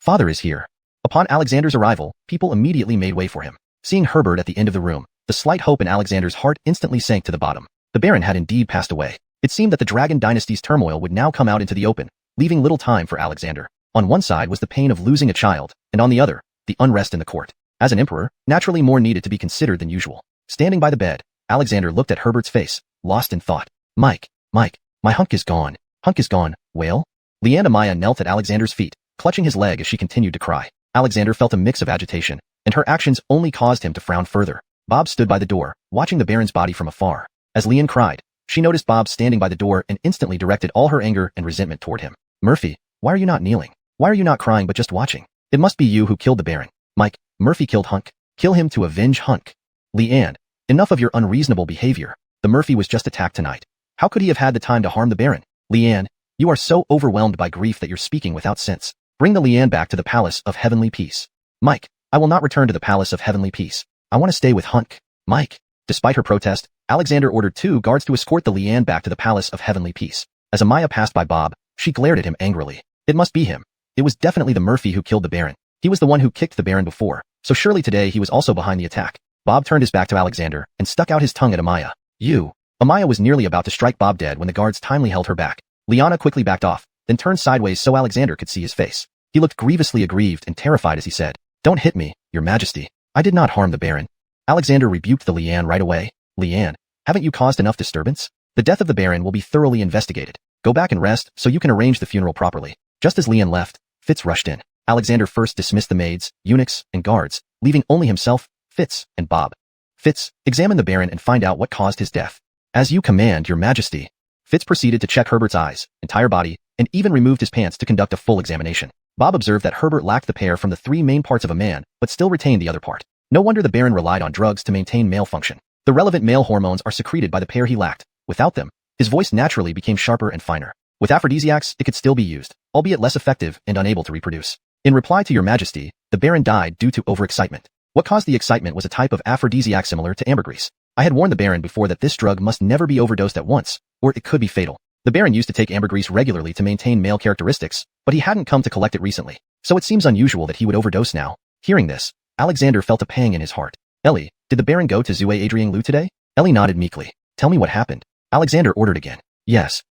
father is here. Upon Alexander's arrival, people immediately made way for him. Seeing Herbert at the end of the room, the slight hope in Alexander's heart instantly sank to the bottom. The Baron had indeed passed away. It seemed that the Dragon Dynasty's turmoil would now come out into the open, leaving little time for Alexander. On one side was the pain of losing a child, and on the other, the unrest in the court. As an emperor, naturally more needed to be considered than usual. Standing by the bed, Alexander looked at Herbert's face, lost in thought. Mike, my hunk is gone. Hunk is gone, whale? Leanne Amaya knelt at Alexander's feet, clutching his leg as she continued to cry. Alexander felt a mix of agitation, and her actions only caused him to frown further. Bob stood by the door, watching the Baron's body from afar. As Leanne cried, she noticed Bob standing by the door and instantly directed all her anger and resentment toward him. Murphy, why are you not kneeling? Why are you not crying but just watching? It must be you who killed the Baron. Mike, Murphy killed Hunk. Kill him to avenge Hunk. Leanne, enough of your unreasonable behavior. The Murphy was just attacked tonight. How could he have had the time to harm the Baron? Leanne, you are so overwhelmed by grief that you're speaking without sense. Bring the Leanne back to the Palace of Heavenly Peace. Mike, I will not return to the Palace of Heavenly Peace. I want to stay with Hunk. Mike. Despite her protest, Alexander ordered 2 guards to escort the Leanne back to the Palace of Heavenly Peace. As Amaya passed by Bob, she glared at him angrily. It must be him. It was definitely the Murphy who killed the Baron. He was the one who kicked the Baron before, so surely today he was also behind the attack. Bob turned his back to Alexander and stuck out his tongue at Amaya. You. Amaya was nearly about to strike Bob dead when the guards timely held her back. Liana quickly backed off, then turned sideways so Alexander could see his face. He looked grievously aggrieved and terrified as he said, Don't hit me, Your Majesty. I did not harm the Baron. Alexander rebuked the Leanne right away. Leanne, haven't you caused enough disturbance? The death of the Baron will be thoroughly investigated. Go back and rest so you can arrange the funeral properly. Just as Leanne left, Fitz rushed in. Alexander first dismissed the maids, eunuchs, and guards, leaving only himself, Fitz, and Bob. Fitz, examine the Baron and find out what caused his death. As you command, your majesty. Fitz proceeded to check Herbert's eyes, entire body, and even removed his pants to conduct a full examination. Bob observed that Herbert lacked the pair from the three main parts of a man, but still retained the other part. No wonder the Baron relied on drugs to maintain male function. The relevant male hormones are secreted by the pair he lacked. Without them, his voice naturally became sharper and finer. With aphrodisiacs, it could still be used, albeit less effective and unable to reproduce. In reply to your majesty, the Baron died due to overexcitement. What caused the excitement was a type of aphrodisiac similar to ambergris. I had warned the Baron before that this drug must never be overdosed at once, or it could be fatal. The Baron used to take ambergris regularly to maintain male characteristics, but he hadn't come to collect it recently, so it seems unusual that he would overdose now. Hearing this, Alexander felt a pang in his heart. Ellie, did the Baron go to Zue Adrien Lu today? Ellie nodded meekly. Tell me what happened. Alexander ordered again. Yes,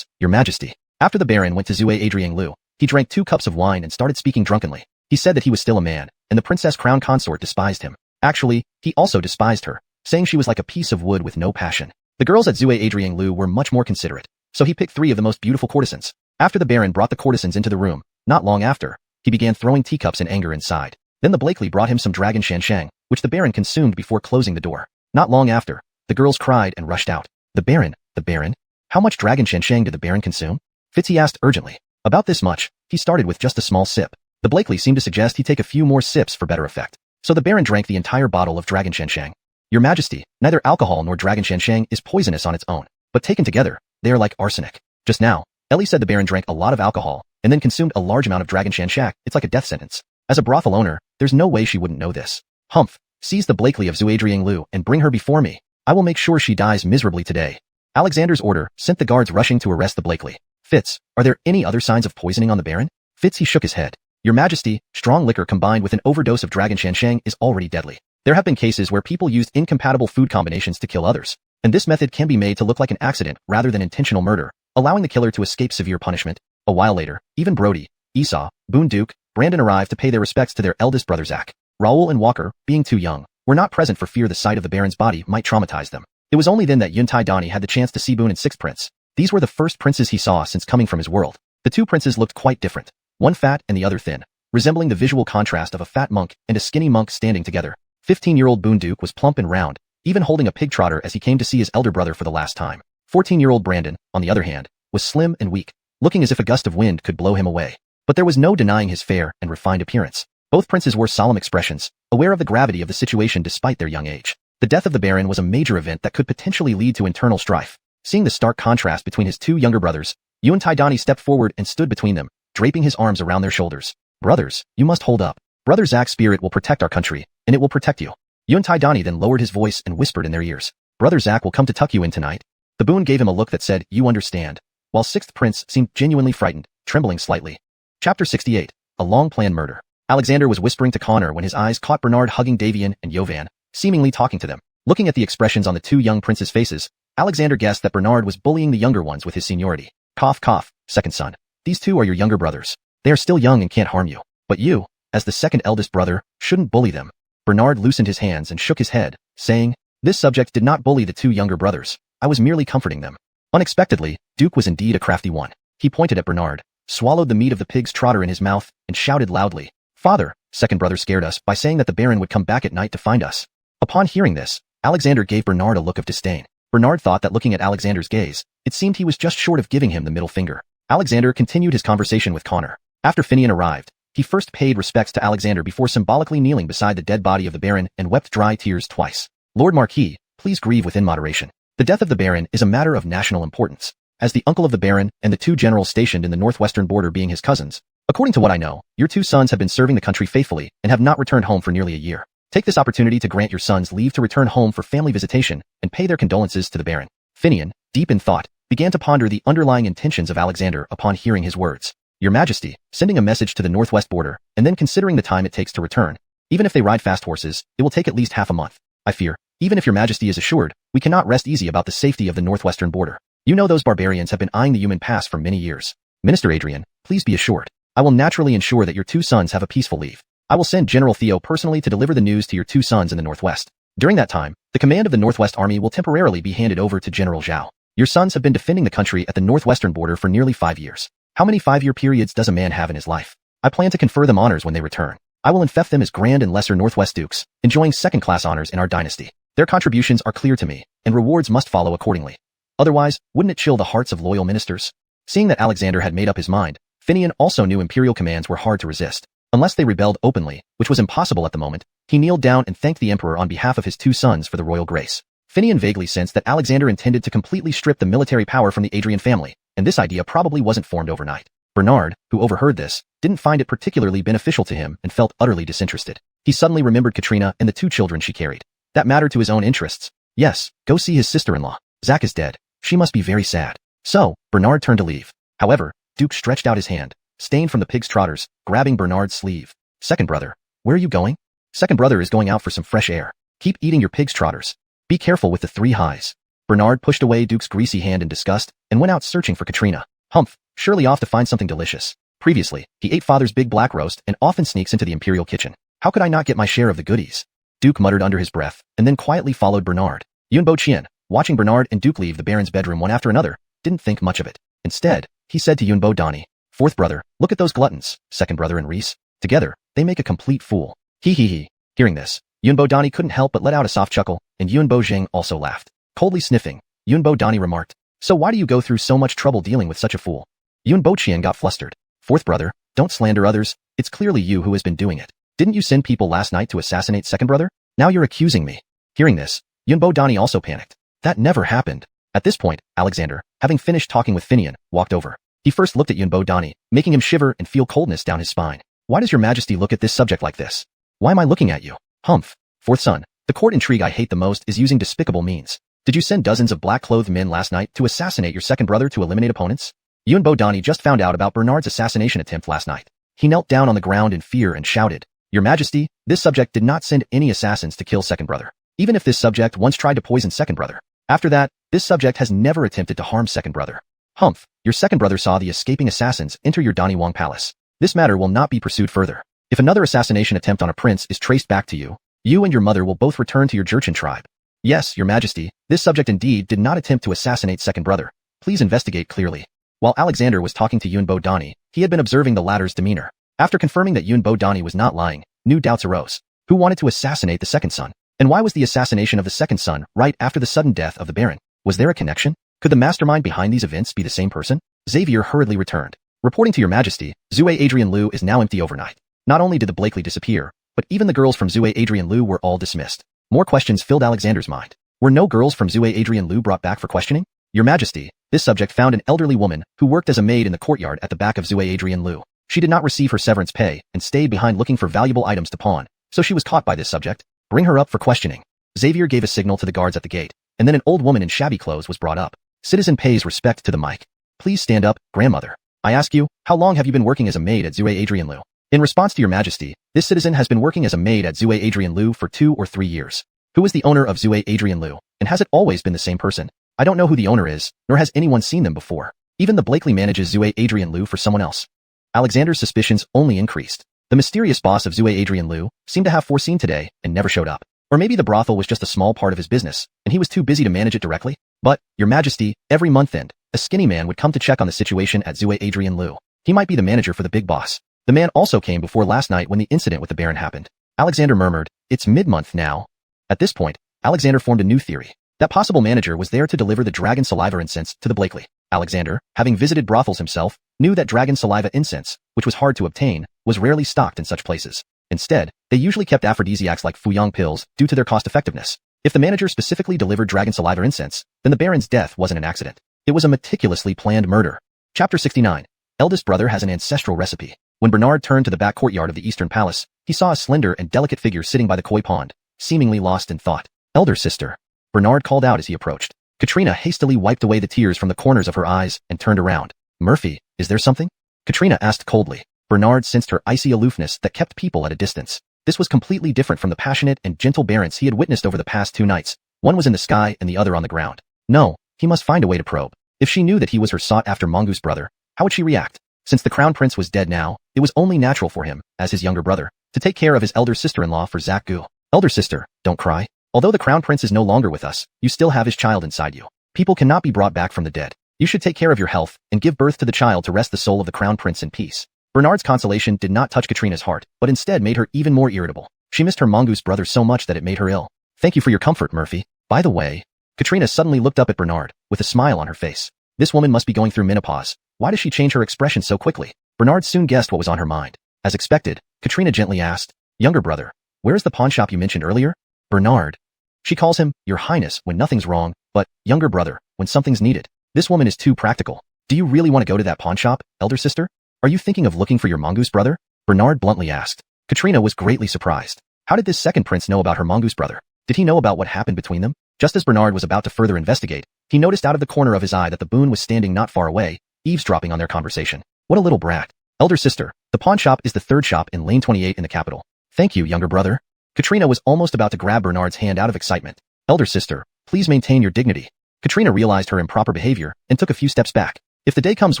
your majesty. After the Baron went to Zue Adrien Lu, he drank 2 cups of wine and started speaking drunkenly. He said that he was still a man, and the princess crown consort despised him. Actually, he also despised her, saying she was like a piece of wood with no passion. The girls at Zue Adrien Lu were much more considerate, so he picked 3 of the most beautiful courtesans. After the Baron brought the courtesans into the room, not long after, he began throwing teacups in anger inside. Then the Blakely brought him some dragon shanshang, which the Baron consumed before closing the door. Not long after, the girls cried and rushed out. The Baron? How much dragon shanshang did the Baron consume? Fitzy asked urgently. About this much. He started with just a small sip. The Blakely seemed to suggest he take a few more sips for better effect. So the Baron drank the entire bottle of dragon shanshang. Your majesty, neither alcohol nor dragon shanshang is poisonous on its own, but taken together, they are like arsenic. Just now, Ellie said the Baron drank a lot of alcohol, and then consumed a large amount of dragon shanshak. It's like a death sentence. As a brothel owner, there's no way she wouldn't know this. Humph, seize the Blakely of Zue Adrien Lu and bring her before me. I will make sure she dies miserably today. Alexander's order sent the guards rushing to arrest the Blakely. Fitz, are there any other signs of poisoning on the Baron? Fitz, he shook his head. Your majesty, strong liquor combined with an overdose of dragon shanshang is already deadly. There have been cases where people used incompatible food combinations to kill others, and this method can be made to look like an accident rather than intentional murder, allowing the killer to escape severe punishment. A while later, even Brody, Esau, Boone Duke, Brandon arrived to pay their respects to their eldest brother Zach. Raoul and Walker, being too young, were not present for fear the sight of the Baron's body might traumatize them. It was only then that Yuntai Dani had the chance to see Boone and Sixth Prince. These were the first princes he saw since coming from his world. The 2 princes looked quite different, one fat and the other thin, resembling the visual contrast of a fat monk and a skinny monk standing together. 15-year-old Boone Duke was plump and round, even holding a pig trotter as he came to see his elder brother for the last time. 14-year-old Brandon, on the other hand, was slim and weak, looking as if a gust of wind could blow him away. But there was no denying his fair and refined appearance. Both princes wore solemn expressions, aware of the gravity of the situation despite their young age. The death of the Baron was a major event that could potentially lead to internal strife. Seeing the stark contrast between his 2 younger brothers, Yuntai Dani stepped forward and stood between them, draping his arms around their shoulders. Brothers, you must hold up. Brother Zach's spirit will protect our country, and it will protect you. Yuntai Dani then lowered his voice and whispered in their ears. Brother Zach will come to tuck you in tonight. The Boone gave him a look that said, you understand, while Sixth Prince seemed genuinely frightened, trembling slightly. Chapter 68. A long-planned murder. Alexander was whispering to Connor when his eyes caught Bernard hugging Davian and Yovan, seemingly talking to them. Looking at the expressions on the 2 young princes' faces, Alexander guessed that Bernard was bullying the younger ones with his seniority. Cough, cough, second son. These 2 are your younger brothers. They are still young and can't harm you. But you, as the second eldest brother, shouldn't bully them. Bernard loosened his hands and shook his head, saying, this subject did not bully the 2 younger brothers. I was merely comforting them. Unexpectedly, Duke was indeed a crafty one. He pointed at Bernard, swallowed the meat of the pig's trotter in his mouth, and shouted loudly, Father, second brother scared us by saying that the Baron would come back at night to find us. Upon hearing this, Alexander gave Bernard a look of disdain. Bernard thought that looking at Alexander's gaze, it seemed he was just short of giving him the middle finger. Alexander continued his conversation with Connor. After Finian arrived, he first paid respects to Alexander before symbolically kneeling beside the dead body of the Baron and wept dry tears twice. Lord Marquis, please grieve within moderation. The death of the Baron is a matter of national importance, as the uncle of the Baron and the 2 generals stationed in the northwestern border being his cousins. According to what I know, your 2 sons have been serving the country faithfully and have not returned home for nearly a year. Take this opportunity to grant your sons leave to return home for family visitation and pay their condolences to the Baron. Finian, deep in thought, began to ponder the underlying intentions of Alexander upon hearing his words. Your Majesty, sending a message to the northwest border, and then considering the time it takes to return. Even if they ride fast horses, it will take at least half a month. I fear, even if your Majesty is assured, we cannot rest easy about the safety of the northwestern border. You know those barbarians have been eyeing the human pass for many years. Minister Adrian, please be assured. I will naturally ensure that your 2 sons have a peaceful leave. I will send General Theo personally to deliver the news to your 2 sons in the northwest. During that time, the command of the Northwest Army will temporarily be handed over to General Zhao. Your sons have been defending the country at the northwestern border for nearly 5 years. How many 5-year periods does a man have in his life? I plan to confer them honors when they return. I will infect them as Grand and Lesser Northwest Dukes, enjoying second-class honors in our dynasty. Their contributions are clear to me, and rewards must follow accordingly. Otherwise, wouldn't it chill the hearts of loyal ministers? Seeing that Alexander had made up his mind, Finian also knew imperial commands were hard to resist. Unless they rebelled openly, which was impossible at the moment, he kneeled down and thanked the emperor on behalf of his 2 sons for the royal grace. Finian vaguely sensed that Alexander intended to completely strip the military power from the Adrian family, and this idea probably wasn't formed overnight. Bernard, who overheard this, didn't find it particularly beneficial to him and felt utterly disinterested. He suddenly remembered Katrina and the 2 children she carried. That mattered to his own interests. Yes, go see his sister-in-law. Zack is dead. She must be very sad. So, Bernard turned to leave. However, Duke stretched out his hand, stained from the pig's trotters, grabbing Bernard's sleeve. Second brother, where are you going? Second brother is going out for some fresh air. Keep eating your pig's trotters. Be careful with the 3 highs. Bernard pushed away Duke's greasy hand in disgust and went out searching for Katrina. Humph, surely off to find something delicious. Previously, he ate father's big black roast and often sneaks into the imperial kitchen. How could I not get my share of the goodies? Duke muttered under his breath, and then quietly followed Bernard. Yunbo Qian, watching Bernard and Duke leave the Baron's bedroom one after another, didn't think much of it. Instead, he said to Yunbo Dani, "Fourth brother, look at those gluttons, second brother and Reese. Together, they make a complete fool." He. Hearing this, Yunbo Dani couldn't help but let out a soft chuckle, and Yunbo Zheng also laughed. Coldly sniffing, Yunbo Dani remarked, "So why do you go through so much trouble dealing with such a fool?" Yunbo Qian got flustered. "Fourth brother, don't slander others, it's clearly you who has been doing it. Didn't you send people last night to assassinate second brother? Now you're accusing me." Hearing this, Yunbo Dani also panicked. That never happened. At this point, Alexander, having finished talking with Finian, walked over. He first looked at Yunbo Dani, making him shiver and feel coldness down his spine. "Why does your majesty look at this subject like this? Why am I looking at you? Humph. Fourth son, the court intrigue I hate the most is using despicable means. Did you send dozens of black-clothed men last night to assassinate your second brother to eliminate opponents?" Yunbo Dani just found out about Bernard's assassination attempt last night. He knelt down on the ground in fear and shouted, "Your majesty, this subject did not send any assassins to kill second brother. Even if this subject once tried to poison second brother. After that, this subject has never attempted to harm second brother. Humph, your second brother saw the escaping assassins enter your Dani Wang palace. This matter will not be pursued further. If another assassination attempt on a prince is traced back to you, you and your mother will both return to your Jurchen tribe. Yes, your majesty, this subject indeed did not attempt to assassinate second brother. Please investigate clearly." While Alexander was talking to Yunbo Dani, he had been observing the latter's demeanor. After confirming that Yunbo Dani was not lying, new doubts arose. Who wanted to assassinate the second son? And why was the assassination of the second son right after the sudden death of the Baron? Was there a connection? Could the mastermind behind these events be the same person? Xavier hurriedly returned. "Reporting to your majesty, Zue Adrian Lu is now empty overnight. Not only did the Blakely disappear, but even the girls from Zue Adrian Lu were all dismissed." More questions filled Alexander's mind. Were no girls from Zue Adrian Lu brought back for questioning? "Your majesty, this subject found an elderly woman who worked as a maid in the courtyard at the back of Zue Adrian Lu. She did not receive her severance pay and stayed behind looking for valuable items to pawn, so she was caught by this subject. Bring her up for questioning." Xavier gave a signal to the guards at the gate, and then an old woman in shabby clothes was brought up. Citizen pays respect to the mic. "Please stand up, grandmother. I ask you, how long have you been working as a maid at Zue Adrian Lu?" "In response to your majesty, this citizen has been working as a maid at Zue Adrian Lu for 2 or 3 years. Who is the owner of Zue Adrian Lu, and has it always been the same person? I don't know who the owner is, nor has anyone seen them before. Even the Blakely manages Zue Adrian Lu for someone else." Alexander's suspicions only increased. The mysterious boss of Zue Adrian Lu seemed to have foreseen today and never showed up. Or maybe the brothel was just a small part of his business, and he was too busy to manage it directly? But, your majesty, every month end, a skinny man would come to check on the situation at Zue Adrian Lu. He might be the manager for the big boss. The man also came before last night when the incident with the Baron happened. Alexander murmured, "It's mid-month now." At this point, Alexander formed a new theory. That possible manager was there to deliver the dragon saliva incense to the Blakely. Alexander, having visited brothels himself, knew that dragon saliva incense, which was hard to obtain, was rarely stocked in such places. Instead, they usually kept aphrodisiacs like Fuyang pills due to their cost-effectiveness. If the manager specifically delivered dragon saliva incense, then the Baron's death wasn't an accident. It was a meticulously planned murder. Chapter 69. Eldest brother has an ancestral recipe. When Bernard turned to the back courtyard of the Eastern Palace, he saw a slender and delicate figure sitting by the koi pond, seemingly lost in thought. "Elder sister," Bernard called out as he approached. Katrina hastily wiped away the tears from the corners of her eyes and turned around. "Murphy, is there something?" Katrina asked coldly. Bernard sensed her icy aloofness that kept people at a distance. This was completely different from the passionate and gentle Barents he had witnessed over the past 2 nights. One was in the sky and the other on the ground. No, he must find a way to probe. If she knew that he was her sought-after mongoose brother, how would she react? Since the crown prince was dead now, it was only natural for him, as his younger brother, to take care of his elder sister-in-law for Zack Gu. "Elder sister, don't cry. Although the crown prince is no longer with us, you still have his child inside you. People cannot be brought back from the dead. You should take care of your health and give birth to the child to rest the soul of the crown prince in peace." Bernard's consolation did not touch Katrina's heart, but instead made her even more irritable. She missed her mongoose brother so much that it made her ill. Thank you for your comfort, Murphy. By the way, Katrina suddenly looked up at Bernard, with a smile on her face. This woman must be going through menopause. Why does she change her expression so quickly? Bernard soon guessed what was on her mind. As expected, Katrina gently asked, "Younger brother, where is the pawn shop you mentioned earlier?" Bernard. She calls him, Your Highness, when nothing's wrong, but, younger brother, when something's needed. This woman is too practical. Do you really want to go to that pawn shop, elder sister? Are you thinking of looking for your mongoose brother? Bernard bluntly asked. Katrina was greatly surprised. How did this second prince know about her mongoose brother? Did he know about what happened between them? Just as Bernard was about to further investigate, he noticed out of the corner of his eye that the Boon was standing not far away, eavesdropping on their conversation. What a little brat. Elder sister, the pawn shop is the third shop in lane 28 in the capital. Thank you, younger brother. Katrina was almost about to grab Bernard's hand out of excitement. Elder sister, please maintain your dignity. Katrina realized her improper behavior and took a few steps back. If the day comes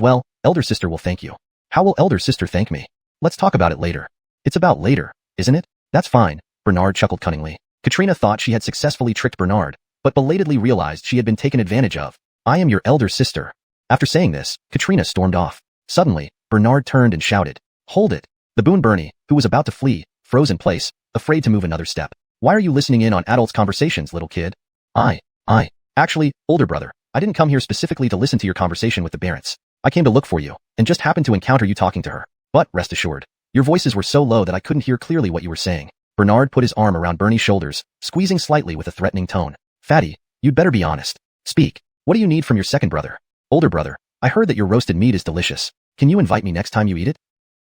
well, elder sister will thank you. How will elder sister thank me? Let's talk about it later. It's about later, isn't it? That's fine, Bernard chuckled cunningly. Katrina thought she had successfully tricked Bernard, but belatedly realized she had been taken advantage of. I am your elder sister. After saying this, Katrina stormed off. Suddenly, Bernard turned and shouted, Hold it. The Boon Bernie, who was about to flee, froze in place, afraid to move another step. Why are you listening in on adults' conversations, little kid? Actually, older brother, I didn't come here specifically to listen to your conversation with the Barents. I came to look for you, and just happened to encounter you talking to her. But, rest assured, your voices were so low that I couldn't hear clearly what you were saying. Bernard put his arm around Bernie's shoulders, squeezing slightly with a threatening tone. Fatty, you'd better be honest. Speak. What do you need from your second brother? Older brother, I heard that your roasted meat is delicious. Can you invite me next time you eat it?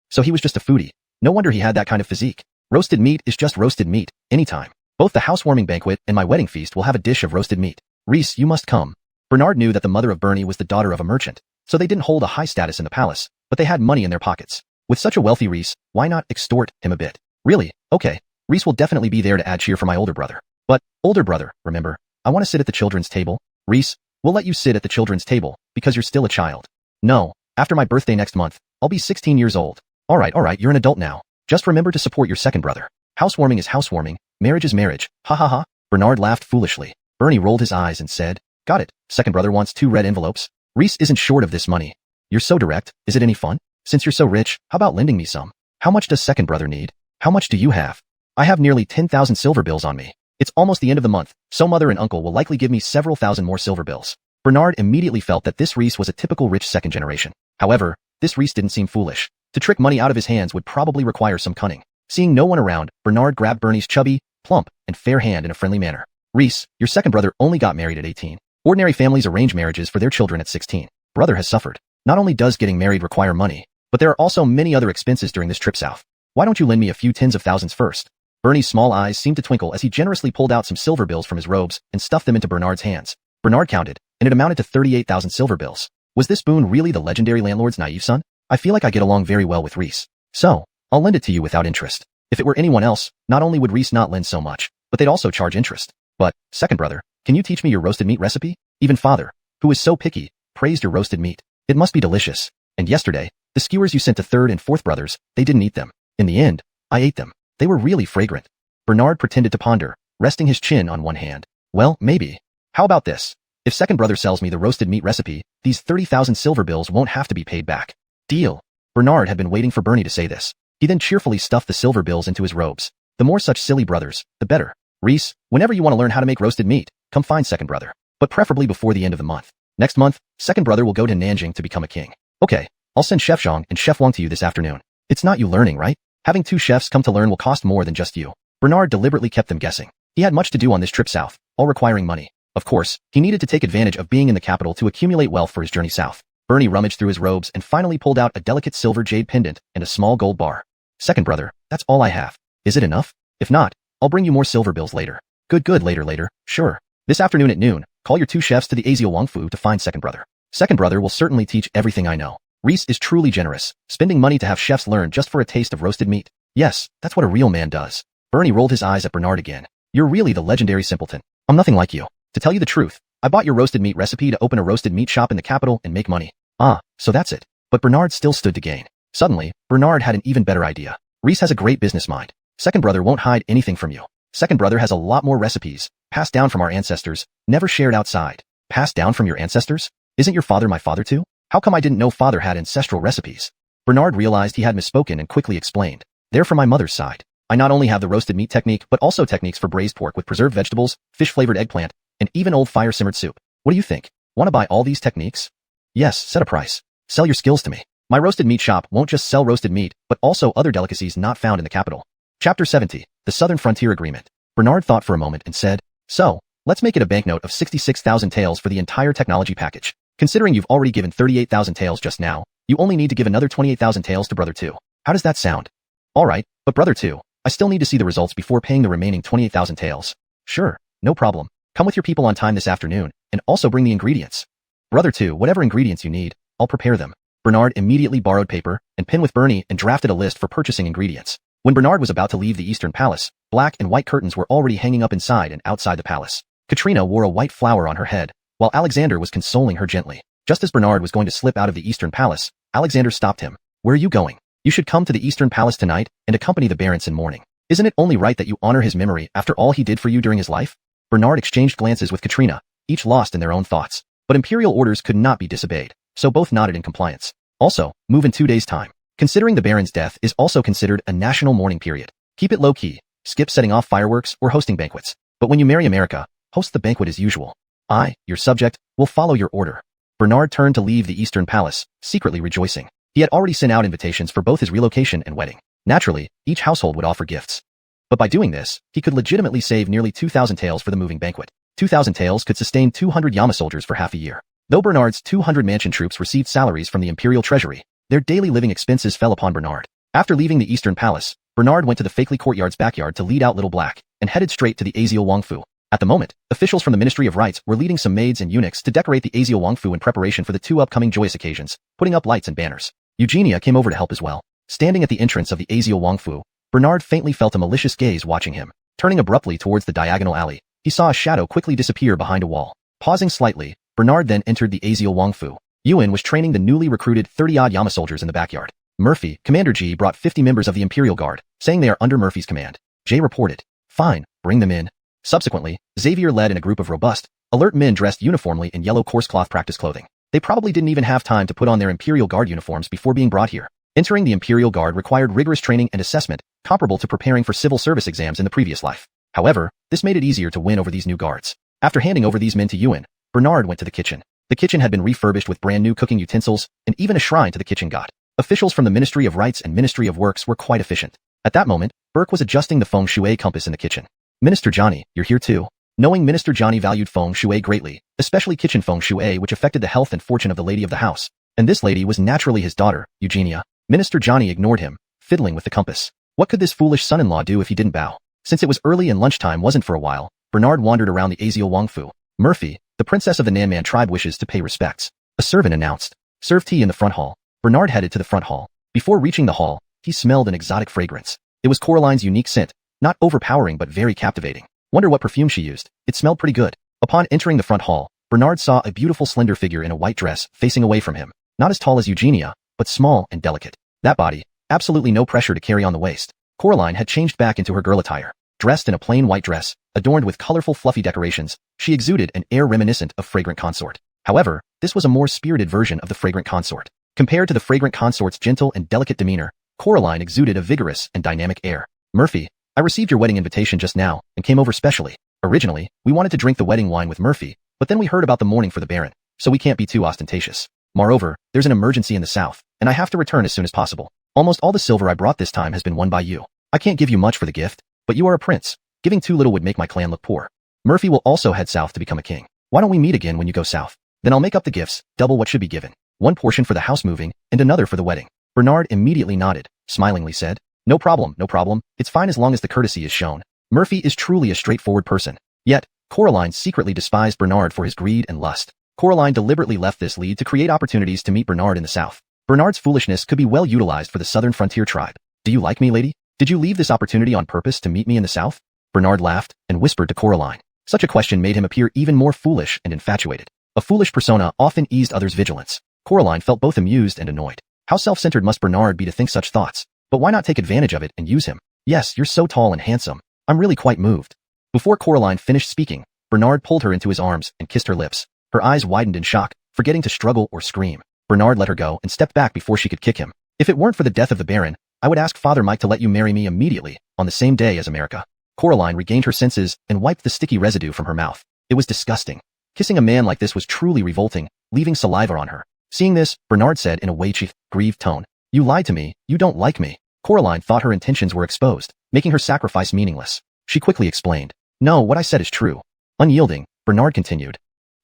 So he was just a foodie. No wonder he had that kind of physique. Roasted meat is just roasted meat, anytime. Both the housewarming banquet and my wedding feast will have a dish of roasted meat. Reese, you must come. Bernard knew that the mother of Bernie was the daughter of a merchant, so they didn't hold a high status in the palace, but they had money in their pockets. With such a wealthy Reese, why not extort him a bit? Really? Okay. Reese will definitely be there to add cheer for my older brother. But, older brother, remember, I want to sit at the children's table. Reese, we'll let you sit at the children's table, because you're still a child. No, after my birthday next month, I'll be 16 years old. Alright, you're an adult now. Just remember to support your second brother. Housewarming is housewarming, marriage is marriage, ha ha ha. Bernard laughed foolishly. Bernie rolled his eyes and said, Got it, second brother wants 2 red envelopes. Reese isn't short of this money. You're so direct, is it any fun? Since you're so rich, how about lending me some? How much does second brother need? How much do you have? I have nearly 10,000 silver bills on me. It's almost the end of the month, so mother and uncle will likely give me several thousand more silver bills. Bernard immediately felt that this Reese was a typical rich second generation. However, this Reese didn't seem foolish. To trick money out of his hands would probably require some cunning. Seeing no one around, Bernard grabbed Bernie's chubby, plump, and fair hand in a friendly manner. Reese, your second brother only got married at 18. Ordinary families arrange marriages for their children at 16. Brother has suffered. Not only does getting married require money, but there are also many other expenses during this trip south. Why don't you lend me a few tens of thousands first? Bernie's small eyes seemed to twinkle as he generously pulled out some silver bills from his robes and stuffed them into Bernard's hands. Bernard counted, and it amounted to 38,000 silver bills. Was this Boone really the legendary landlord's naive son? I feel like I get along very well with Reese. So, I'll lend it to you without interest. If it were anyone else, not only would Reese not lend so much, but they'd also charge interest. But, second brother, can you teach me your roasted meat recipe? Even father, who is so picky, praised your roasted meat. It must be delicious. And yesterday, the skewers you sent to third and fourth brothers, they didn't eat them. In the end, I ate them. They were really fragrant. Bernard pretended to ponder, resting his chin on one hand. Well, maybe. How about this? If second brother sells me the roasted meat recipe, these 30,000 silver bills won't have to be paid back. Deal. Bernard had been waiting for Bernie to say this. He then cheerfully stuffed the silver bills into his robes. The more such silly brothers, the better. Reese, whenever you want to learn how to make roasted meat, come find second brother. But preferably before the end of the month. Next month, second brother will go to Nanjing to become a king. Okay, I'll send Chef Zhang and Chef Wang to you this afternoon. It's not you learning, right? Having 2 chefs come to learn will cost more than just you. Bernard deliberately kept them guessing. He had much to do on this trip south, all requiring money. Of course, he needed to take advantage of being in the capital to accumulate wealth for his journey south. Bernie rummaged through his robes and finally pulled out a delicate silver jade pendant and a small gold bar. Second brother, that's all I have. Is it enough? If not, I'll bring you more silver bills later. Good, later, sure. This afternoon at noon, call your 2 chefs to the Azio Wang Fu to find second brother. Second brother will certainly teach everything I know. Reese is truly generous, spending money to have chefs learn just for a taste of roasted meat. Yes, that's what a real man does. Bernie rolled his eyes at Bernard again. You're really the legendary simpleton. I'm nothing like you. To tell you the truth, I bought your roasted meat recipe to open a roasted meat shop in the capital and make money. Ah, so that's it. But Bernard still stood to gain. Suddenly, Bernard had an even better idea. Reese has a great business mind. Second brother won't hide anything from you. Second brother has a lot more recipes, passed down from our ancestors, never shared outside. Passed down from your ancestors? Isn't your father my father too? How come I didn't know father had ancestral recipes? Bernard realized he had misspoken and quickly explained. They're from my mother's side. I not only have the roasted meat technique, but also techniques for braised pork with preserved vegetables, fish-flavored eggplant, and even old fire-simmered soup. What do you think? Want to buy all these techniques? Yes, set a price. Sell your skills to me. My roasted meat shop won't just sell roasted meat, but also other delicacies not found in the capital. Chapter 70, The Southern Frontier Agreement. Bernard thought for a moment and said, so, let's make it a banknote of 66,000 taels for the entire technology package. Considering you've already given 38,000 taels just now, you only need to give another 28,000 taels to Brother 2. How does that sound? Alright, but Brother 2, I still need to see the results before paying the remaining 28,000 taels. Sure, no problem. Come with your people on time this afternoon, and also bring the ingredients. Brother 2, whatever ingredients you need, I'll prepare them. Bernard immediately borrowed paper and pen with Bernie and drafted a list for purchasing ingredients. When Bernard was about to leave the Eastern Palace, black and white curtains were already hanging up inside and outside the palace. Katrina wore a white flower on her head, while Alexander was consoling her gently. Just as Bernard was going to slip out of the Eastern Palace, Alexander stopped him. Where are you going? You should come to the Eastern Palace tonight and accompany the Barons in mourning. Isn't it only right that you honor his memory after all he did for you during his life? Bernard exchanged glances with Katrina, each lost in their own thoughts. But imperial orders could not be disobeyed, so both nodded in compliance. Also, move in 2 days' time. Considering the Baron's death is also considered a national mourning period. Keep it low-key, skip setting off fireworks or hosting banquets. But when you marry America, host the banquet as usual. I, your subject, will follow your order. Bernard turned to leave the Eastern Palace, secretly rejoicing. He had already sent out invitations for both his relocation and wedding. Naturally, each household would offer gifts. But by doing this, he could legitimately save nearly 2,000 taels for the moving banquet. 2,000 taels could sustain 200 Yama soldiers for half a year. Though Bernard's 200 mansion troops received salaries from the imperial treasury, their daily living expenses fell upon Bernard. After leaving the Eastern Palace, Bernard went to the Fakely Courtyard's backyard to lead out Little Black, and headed straight to the Aziel Wangfu. At the moment, officials from the Ministry of Rites were leading some maids and eunuchs to decorate the Aziel Wangfu in preparation for the 2 upcoming joyous occasions, putting up lights and banners. Eugenia came over to help as well. Standing at the entrance of the Aziel Wangfu, Bernard faintly felt a malicious gaze watching him. Turning abruptly towards the diagonal alley, he saw a shadow quickly disappear behind a wall. Pausing slightly, Bernard then entered the Aziel Wangfu. Yuan was training the newly recruited 30-odd Yama soldiers in the backyard. Murphy, Commander G, brought 50 members of the Imperial Guard, saying they are under Murphy's command. Jay reported, fine, bring them in. Subsequently, Xavier led in a group of robust, alert men dressed uniformly in yellow coarse cloth practice clothing. They probably didn't even have time to put on their Imperial Guard uniforms before being brought here. Entering the Imperial Guard required rigorous training and assessment, comparable to preparing for civil service exams in the previous life. However, this made it easier to win over these new guards. After handing over these men to Yuan, Bernard went to the kitchen. The kitchen had been refurbished with brand new cooking utensils, and even a shrine to the kitchen god. Officials from the Ministry of Rites and Ministry of Works were quite efficient. At that moment, Burke was adjusting the feng shui compass in the kitchen. Minister Johnny, you're here too. Knowing Minister Johnny valued feng shui greatly, especially kitchen feng shui which affected the health and fortune of the lady of the house. And this lady was naturally his daughter, Eugenia. Minister Johnny ignored him, fiddling with the compass. What could this foolish son-in-law do if he didn't bow? Since it was early and lunchtime wasn't for a while, Bernard wandered around the Aziel Wangfu. Murphy, the princess of the Nanman tribe wishes to pay respects. A servant announced. Serve tea in the front hall. Bernard headed to the front hall. Before reaching the hall, he smelled an exotic fragrance. It was Coraline's unique scent, not overpowering but very captivating. Wonder what perfume she used. It smelled pretty good. Upon entering the front hall, Bernard saw a beautiful slender figure in a white dress facing away from him. Not as tall as Eugenia, but small and delicate. That body, absolutely no pressure to carry on the waist. Coraline had changed back into her girl attire. Dressed in a plain white dress, adorned with colorful fluffy decorations, she exuded an air reminiscent of Fragrant Consort. However, this was a more spirited version of the Fragrant Consort. Compared to the Fragrant Consort's gentle and delicate demeanor, Coraline exuded a vigorous and dynamic air. Murphy, I received your wedding invitation just now, and came over specially. Originally, we wanted to drink the wedding wine with Murphy, but then we heard about the mourning for the Baron, so we can't be too ostentatious. Moreover, there's an emergency in the south, and I have to return as soon as possible. Almost all the silver I brought this time has been won by you. I can't give you much for the gift, but you are a prince. Giving too little would make my clan look poor. Murphy will also head south to become a king. Why don't we meet again when you go south? Then I'll make up the gifts, double what should be given. 1 portion for the house moving, and another for the wedding. Bernard immediately nodded, smilingly said, no problem, it's fine as long as the courtesy is shown. Murphy is truly a straightforward person. Yet, Coraline secretly despised Bernard for his greed and lust. Coraline deliberately left this lead to create opportunities to meet Bernard in the south. Bernard's foolishness could be well utilized for the southern frontier tribe. Do you like me, lady? Did you leave this opportunity on purpose to meet me in the south? Bernard laughed and whispered to Coraline. Such a question made him appear even more foolish and infatuated. A foolish persona often eased others' vigilance. Coraline felt both amused and annoyed. How self-centered must Bernard be to think such thoughts? But why not take advantage of it and use him? Yes, you're so tall and handsome. I'm really quite moved. Before Coraline finished speaking, Bernard pulled her into his arms and kissed her lips. Her eyes widened in shock, forgetting to struggle or scream. Bernard let her go and stepped back before she could kick him. If it weren't for the death of the Baron, I I would ask Father Mike to let you marry me immediately, on the same day as America. Coraline regained her senses and wiped the sticky residue from her mouth. It was disgusting. Kissing a man like this was truly revolting, leaving saliva on her. Seeing this, Bernard said in a weighty, grieved tone, "You lied to me, you don't like me." Coraline thought her intentions were exposed, making her sacrifice meaningless. She quickly explained, "No, what I said is true." Unyielding, Bernard continued,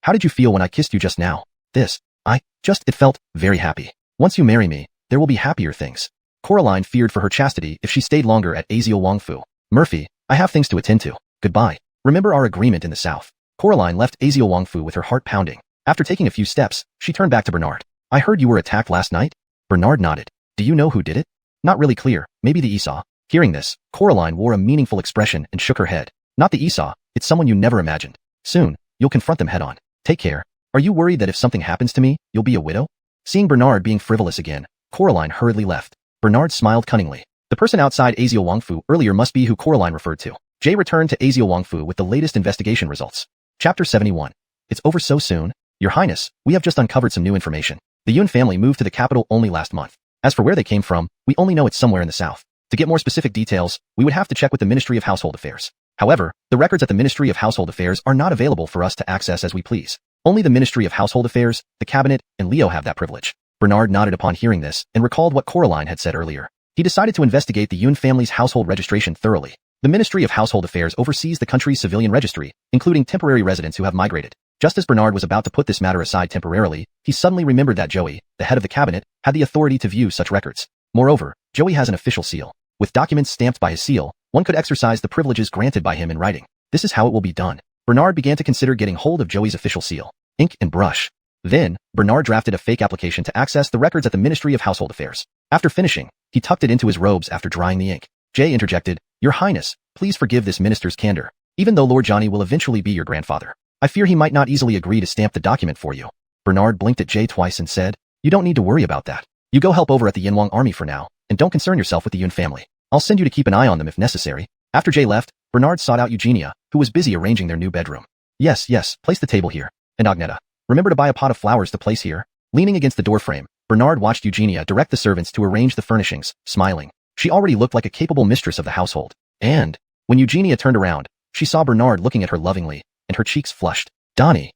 "How did you feel when I kissed you just now?" It felt very happy. Once you marry me, there will be happier things." Coraline feared for her chastity if she stayed longer at Azil Wangfu. "Murphy, I have things to attend to. Goodbye. Remember our agreement in the south." Coraline left Azil Wangfu with her heart pounding. After taking a few steps, she turned back to Bernard. "I heard you were attacked last night?" Bernard nodded. "Do you know who did it?" "Not really clear, maybe the Esau." Hearing this, Coraline wore a meaningful expression and shook her head. "Not the Esau, it's someone you never imagined. Soon, you'll confront them head on. Take care. Are you worried that if something happens to me, you'll be a widow?" Seeing Bernard being frivolous again, Coraline hurriedly left. Bernard smiled cunningly. The person outside Azil Wangfu earlier must be who Coraline referred to. Jay returned to Azil Wangfu with the latest investigation results. Chapter 71. It's over so soon? Your Highness, we have just uncovered some new information. The Yun family moved to the capital only last month. As for where they came from, we only know it's somewhere in the south. To get more specific details, we would have to check with the Ministry of Household Affairs. However, the records at the Ministry of Household Affairs are not available for us to access as we please. Only the Ministry of Household Affairs, the Cabinet, and Leo have that privilege. Bernard nodded upon hearing this and recalled what Coraline had said earlier. He decided to investigate the Yun family's household registration thoroughly. The Ministry of Household Affairs oversees the country's civilian registry, including temporary residents who have migrated. Just as Bernard was about to put this matter aside temporarily, he suddenly remembered that Joey, the head of the cabinet, had the authority to view such records. Moreover, Joey has an official seal. With documents stamped by his seal, one could exercise the privileges granted by him in writing. This is how it will be done. Bernard began to consider getting hold of Joey's official seal, ink and brush. Then, Bernard drafted a fake application to access the records at the Ministry of Household Affairs. After finishing, he tucked it into his robes after drying the ink. Jay interjected, "Your Highness, please forgive this minister's candor. Even though Lord Johnny will eventually be your grandfather, I fear he might not easily agree to stamp the document for you." Bernard blinked at Jay twice and said, "You don't need to worry about that. You go help over at the Yinwang army for now, and don't concern yourself with the Yun family. I'll send you to keep an eye on them if necessary." After Jay left, Bernard sought out Eugenia, who was busy arranging their new bedroom. Yes, place the table here. And Agneta, remember to buy a pot of flowers to place here." Leaning against the doorframe, Bernard watched Eugenia direct the servants to arrange the furnishings, smiling. She already looked like a capable mistress of the household. And, when Eugenia turned around, she saw Bernard looking at her lovingly, and her cheeks flushed. Donnie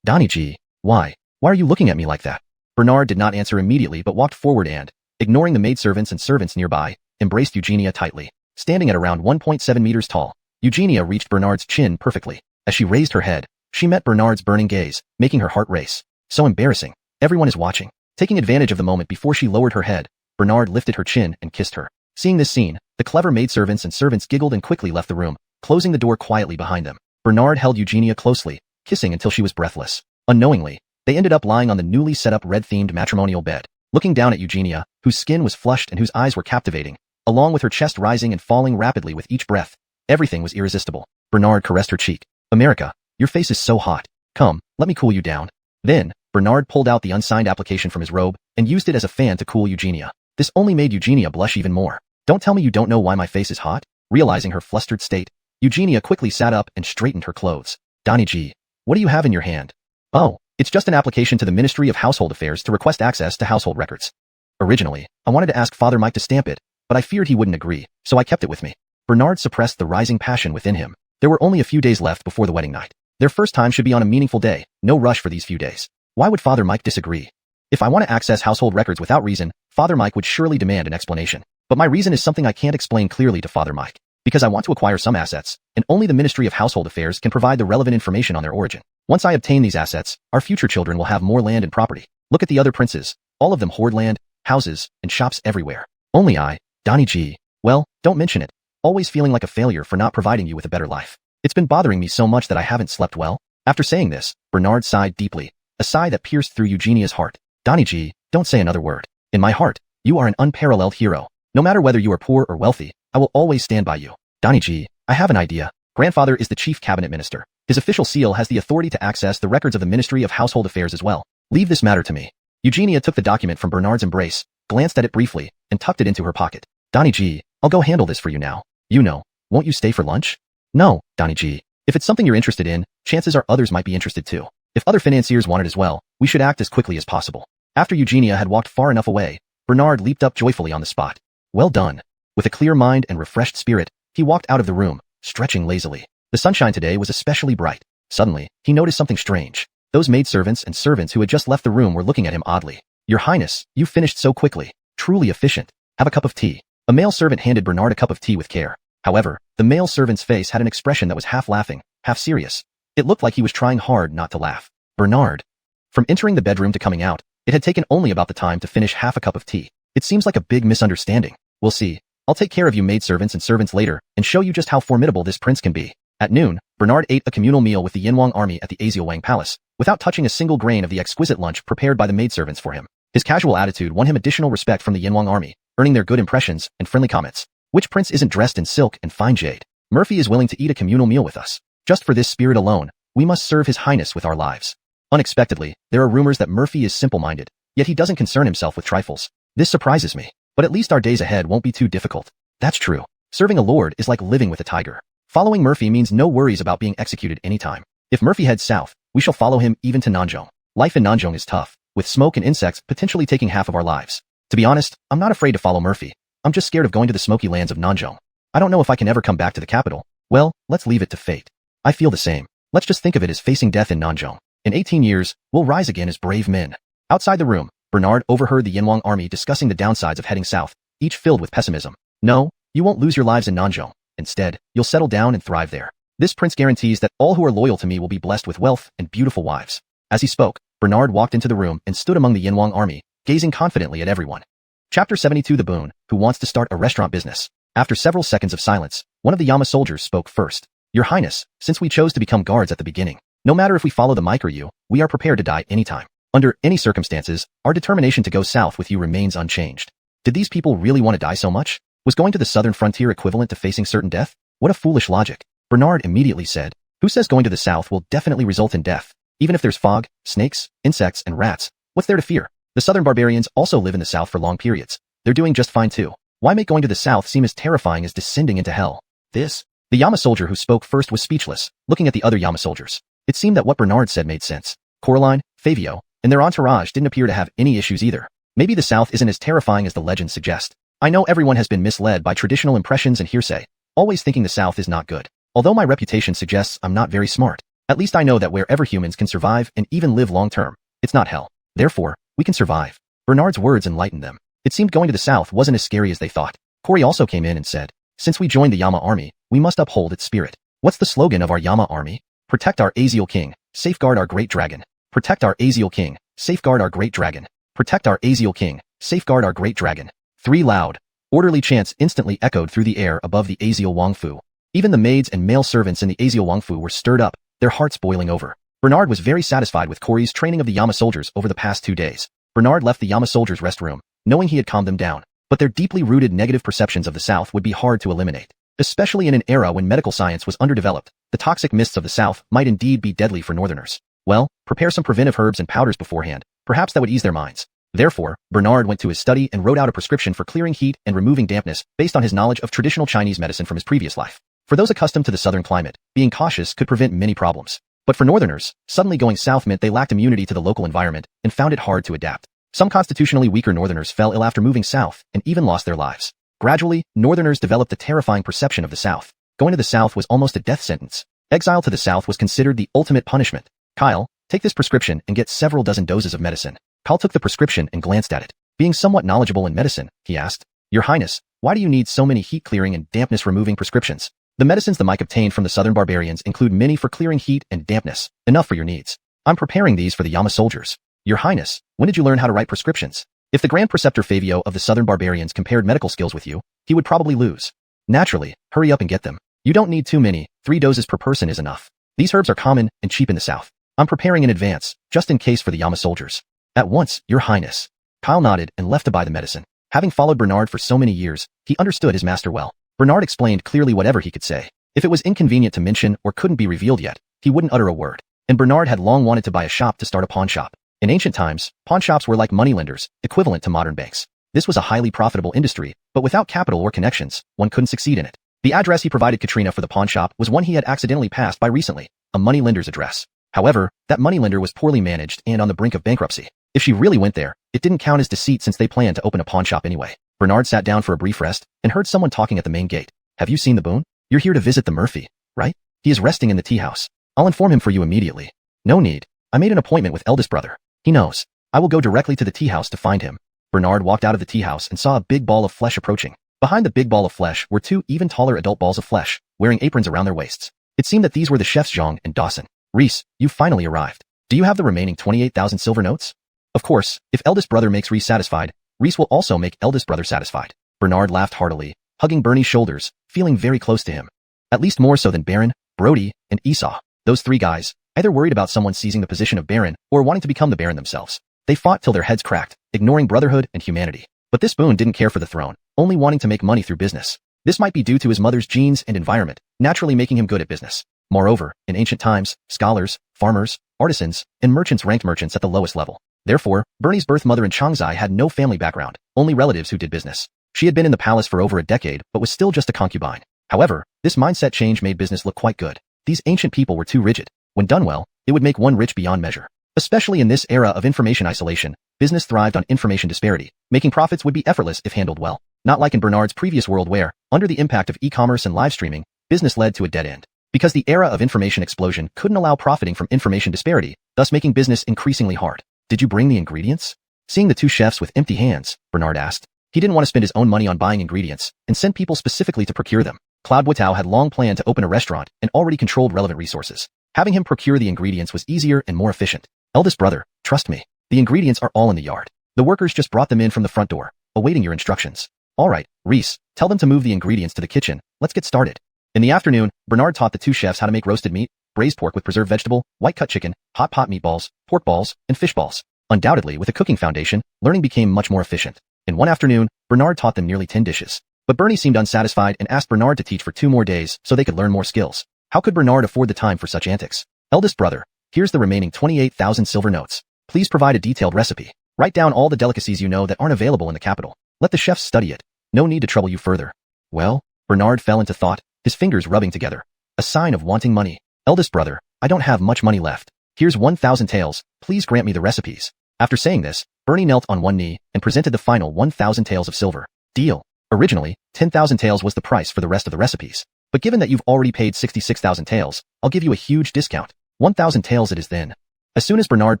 G, why are you looking at me like that?" Bernard did not answer immediately but walked forward and, ignoring the maidservants and servants nearby, embraced Eugenia tightly. Standing at around 1.7 meters tall, Eugenia reached Bernard's chin perfectly. As she raised her head, she met Bernard's burning gaze, making her heart race. So embarrassing. Everyone is watching. Taking advantage of the moment before she lowered her head, Bernard lifted her chin and kissed her. Seeing this scene, the clever maidservants and servants giggled and quickly left the room, closing the door quietly behind them. Bernard held Eugenia closely, kissing until she was breathless. Unknowingly, they ended up lying on the newly set up red-themed matrimonial bed. Looking down at Eugenia, whose skin was flushed and whose eyes were captivating, along with her chest rising and falling rapidly with each breath, everything was irresistible. Bernard caressed her cheek. "America, your face is so hot. Come, let me cool you down." Then, Bernard pulled out the unsigned application from his robe and used it as a fan to cool Eugenia. This only made Eugenia blush even more. "Don't tell me you don't know why my face is hot?" Realizing her flustered state, Eugenia quickly sat up and straightened her clothes. "Donnie G, what do you have in your hand?" "Oh, it's just an application to the Ministry of Household Affairs to request access to household records. Originally, I wanted to ask Father Mike to stamp it, but I feared he wouldn't agree, so I kept it with me." Bernard suppressed the rising passion within him. There were only a few days left before the wedding night. Their first time should be on a meaningful day, no rush for these few days. Why would Father Mike disagree? If I want to access household records without reason, Father Mike would surely demand an explanation. But my reason is something I can't explain clearly to Father Mike. Because I want to acquire some assets, and only the Ministry of Household Affairs can provide the relevant information on their origin. Once I obtain these assets, our future children will have more land and property. Look at the other princes. All of them hoard land, houses, and shops everywhere. Only I, Donnie G. Well, don't mention it. Always feeling like a failure for not providing you with a better life. It's been bothering me so much that I haven't slept well." After saying this, Bernard sighed deeply, a sigh that pierced through Eugenia's heart. "Donnie G, don't say another word. In my heart, you are an unparalleled hero. No matter whether you are poor or wealthy, I will always stand by you." "Donnie G, I have an idea. Grandfather is the chief cabinet minister. His official seal has the authority to access the records of the Ministry of Household Affairs as well. Leave this matter to me." Eugenia took the document from Bernard's embrace, glanced at it briefly, and tucked it into her pocket. "Donnie G, I'll go handle this for you now. You know, won't you stay for lunch?" "No, Donnie G. If it's something you're interested in, chances are others might be interested too. If other financiers want it as well, we should act as quickly as possible." After Eugenia had walked far enough away, Bernard leaped up joyfully on the spot. "Well done. With a clear mind and refreshed spirit, he walked out of the room, stretching lazily. The sunshine today was especially bright. Suddenly, he noticed something strange. Those maidservants and servants who had just left the room were looking at him oddly. "Your Highness, you finished so quickly. Truly efficient. Have a cup of tea." A male servant handed Bernard a cup of tea with care. However, the male servant's face had an expression that was half laughing, half serious. It looked like he was trying hard not to laugh. Bernard. From entering the bedroom to coming out, it had taken only about the time to finish half a cup of tea. It seems like a big misunderstanding. We'll see. I'll take care of you maidservants and servants later and show you just how formidable this prince can be. At noon, Bernard ate a communal meal with the Yinhuang army at the Azielwang Palace, without touching a single grain of the exquisite lunch prepared by the maidservants for him. His casual attitude won him additional respect from the Yinhuang army, earning their good impressions and friendly comments. Which prince isn't dressed in silk and fine jade? Murphy is willing to eat a communal meal with us. Just for this spirit alone, we must serve His Highness with our lives. Unexpectedly, there are rumors that Murphy is simple-minded, yet he doesn't concern himself with trifles. This surprises me, but at least our days ahead won't be too difficult. That's true. Serving a lord is like living with a tiger. Following Murphy means no worries about being executed anytime. If Murphy heads south, we shall follow him even to Nanjong. Life in Nanjong is tough, with smoke and insects potentially taking half of our lives. To be honest, I'm not afraid to follow Murphy. I'm just scared of going to the smoky lands of Nanjong. I don't know if I can ever come back to the capital. Well, let's leave it to fate. I feel the same. Let's just think of it as facing death in Nanjong. In 18 years, we'll rise again as brave men. Outside the room, Bernard overheard the Yinhuang army discussing the downsides of heading south, each filled with pessimism. No, you won't lose your lives in Nanjong. Instead, you'll settle down and thrive there. This prince guarantees that all who are loyal to me will be blessed with wealth and beautiful wives. As he spoke, Bernard walked into the room and stood among the Yinhuang army, gazing confidently at everyone. Chapter 72 The Boon, who wants to start a restaurant business. After several seconds of silence, one of the Yama soldiers spoke first. Your Highness, since we chose to become guards at the beginning, no matter if we follow the mic or you, we are prepared to die anytime. Under any circumstances, our determination to go south with you remains unchanged. Did these people really want to die so much? Was going to the southern frontier equivalent to facing certain death? What a foolish logic. Bernard immediately said, who says going to the south will definitely result in death? Even if there's fog, snakes, insects, and rats, what's there to fear? The southern barbarians also live in the south for long periods. They're doing just fine too. Why make going to the south seem as terrifying as descending into hell? The Yama soldier who spoke first was speechless, looking at the other Yama soldiers. It seemed that what Bernard said made sense. Coraline, Fabio, and their entourage didn't appear to have any issues either. Maybe the south isn't as terrifying as the legends suggest. I know everyone has been misled by traditional impressions and hearsay, always thinking the south is not good. Although my reputation suggests I'm not very smart, at least I know that wherever humans can survive and even live long term, it's not hell. Therefore, we can survive. Bernard's words enlightened them. It seemed going to the south wasn't as scary as they thought. Corey also came in and said, since we joined the Yama army, we must uphold its spirit. What's the slogan of our Yama army? Protect our Aziel king, safeguard our great dragon. Protect our Aziel king, safeguard our great dragon. Protect our Aziel king, safeguard our great dragon. 3 loud, orderly chants instantly echoed through the air above the Aziel Wangfu. Even the maids and male servants in the Aziel Wangfu were stirred up, their hearts boiling over. Bernard was very satisfied with Corey's training of the Yama soldiers over the past 2 days. Bernard left the Yama soldiers' rest room, knowing he had calmed them down. But their deeply rooted negative perceptions of the South would be hard to eliminate. Especially in an era when medical science was underdeveloped, the toxic mists of the South might indeed be deadly for Northerners. Well, prepare some preventive herbs and powders beforehand. Perhaps that would ease their minds. Therefore, Bernard went to his study and wrote out a prescription for clearing heat and removing dampness based on his knowledge of traditional Chinese medicine from his previous life. For those accustomed to the southern climate, being cautious could prevent many problems. But for Northerners, suddenly going south meant they lacked immunity to the local environment and found it hard to adapt. Some constitutionally weaker Northerners fell ill after moving south and even lost their lives. Gradually, Northerners developed a terrifying perception of the South. Going to the South was almost a death sentence. Exile to the South was considered the ultimate punishment. Kyle, take this prescription and get several dozen doses of medicine. Kyle took the prescription and glanced at it. Being somewhat knowledgeable in medicine, he asked, Your Highness, why do you need so many heat-clearing and dampness-removing prescriptions? The medicines the Mike obtained from the southern barbarians include many for clearing heat and dampness, enough for your needs. I'm preparing these for the Yama soldiers. Your Highness, when did you learn how to write prescriptions? If the Grand Preceptor Fabio of the southern barbarians compared medical skills with you, he would probably lose. Naturally, hurry up and get them. You don't need too many, 3 doses per person is enough. These herbs are common and cheap in the South. I'm preparing in advance, just in case for the Yama soldiers. At once, Your Highness. Kyle nodded and left to buy the medicine. Having followed Bernard for so many years, he understood his master well. Bernard explained clearly whatever he could say. If it was inconvenient to mention or couldn't be revealed yet, he wouldn't utter a word. And Bernard had long wanted to buy a shop to start a pawn shop. In ancient times, pawn shops were like moneylenders, equivalent to modern banks. This was a highly profitable industry, but without capital or connections, one couldn't succeed in it. The address he provided Katrina for the pawn shop was one he had accidentally passed by recently, a moneylender's address. However, that moneylender was poorly managed and on the brink of bankruptcy. If she really went there, it didn't count as deceit since they planned to open a pawn shop anyway. Bernard sat down for a brief rest and heard someone talking at the main gate. Have you seen the Boone? You're here to visit the Murphy, right? He is resting in the tea house. I'll inform him for you immediately. No need. I made an appointment with eldest brother. He knows. I will go directly to the tea house to find him. Bernard walked out of the tea house and saw a big ball of flesh approaching. Behind the big ball of flesh were two even taller adult balls of flesh, wearing aprons around their waists. It seemed that these were the chefs Zhang and Dawson. Reese, you've finally arrived. Do you have the remaining 28,000 silver notes? Of course, if eldest brother makes Reese satisfied, Reese will also make eldest brother satisfied. Bernard laughed heartily, hugging Bernie's shoulders, feeling very close to him. At least more so than Baron, Brody, and Esau. Those three guys, either worried about someone seizing the position of Baron or wanting to become the Baron themselves. They fought till their heads cracked, ignoring brotherhood and humanity. But this Boone didn't care for the throne, only wanting to make money through business. This might be due to his mother's genes and environment, naturally making him good at business. Moreover, in ancient times, scholars, farmers, artisans, and merchants ranked merchants at the lowest level. Therefore, Bernie's birth mother in Changzai had no family background, only relatives who did business. She had been in the palace for over a decade but was still just a concubine. However, this mindset change made business look quite good. These ancient people were too rigid. When done well, it would make one rich beyond measure. Especially in this era of information isolation, business thrived on information disparity. Making profits would be effortless if handled well. Not like in Bernard's previous world where, under the impact of e-commerce and live streaming, business led to a dead end. Because the era of information explosion couldn't allow profiting from information disparity, thus making business increasingly hard. Did you bring the ingredients? Seeing the two chefs with empty hands, Bernard asked. He didn't want to spend his own money on buying ingredients and sent people specifically to procure them. Claude Watteau had long planned to open a restaurant and already controlled relevant resources. Having him procure the ingredients was easier and more efficient. Eldest brother, trust me. The ingredients are all in the yard. The workers just brought them in from the front door, awaiting your instructions. All right, Reese, tell them to move the ingredients to the kitchen. Let's get started. In the afternoon, Bernard taught the two chefs how to make roasted meat, braised pork with preserved vegetable, white-cut chicken, hot pot meatballs, pork balls, and fish balls. Undoubtedly, with a cooking foundation, learning became much more efficient. In one afternoon, Bernard taught them nearly 10 dishes. But Bernie seemed unsatisfied and asked Bernard to teach for 2 more days so they could learn more skills. How could Bernard afford the time for such antics? Eldest brother, here's the remaining 28,000 silver notes. Please provide a detailed recipe. Write down all the delicacies you know that aren't available in the capital. Let the chefs study it. No need to trouble you further. Well, Bernard fell into thought, his fingers rubbing together. A sign of wanting money. Eldest brother, I don't have much money left. Here's 1,000 taels. Please grant me the recipes. After saying this, Bernie knelt on one knee and presented the final 1,000 taels of silver. Deal. Originally, 10,000 taels was the price for the rest of the recipes. But given that you've already paid 66,000 taels, I'll give you a huge discount. 1,000 taels it is then. As soon as Bernard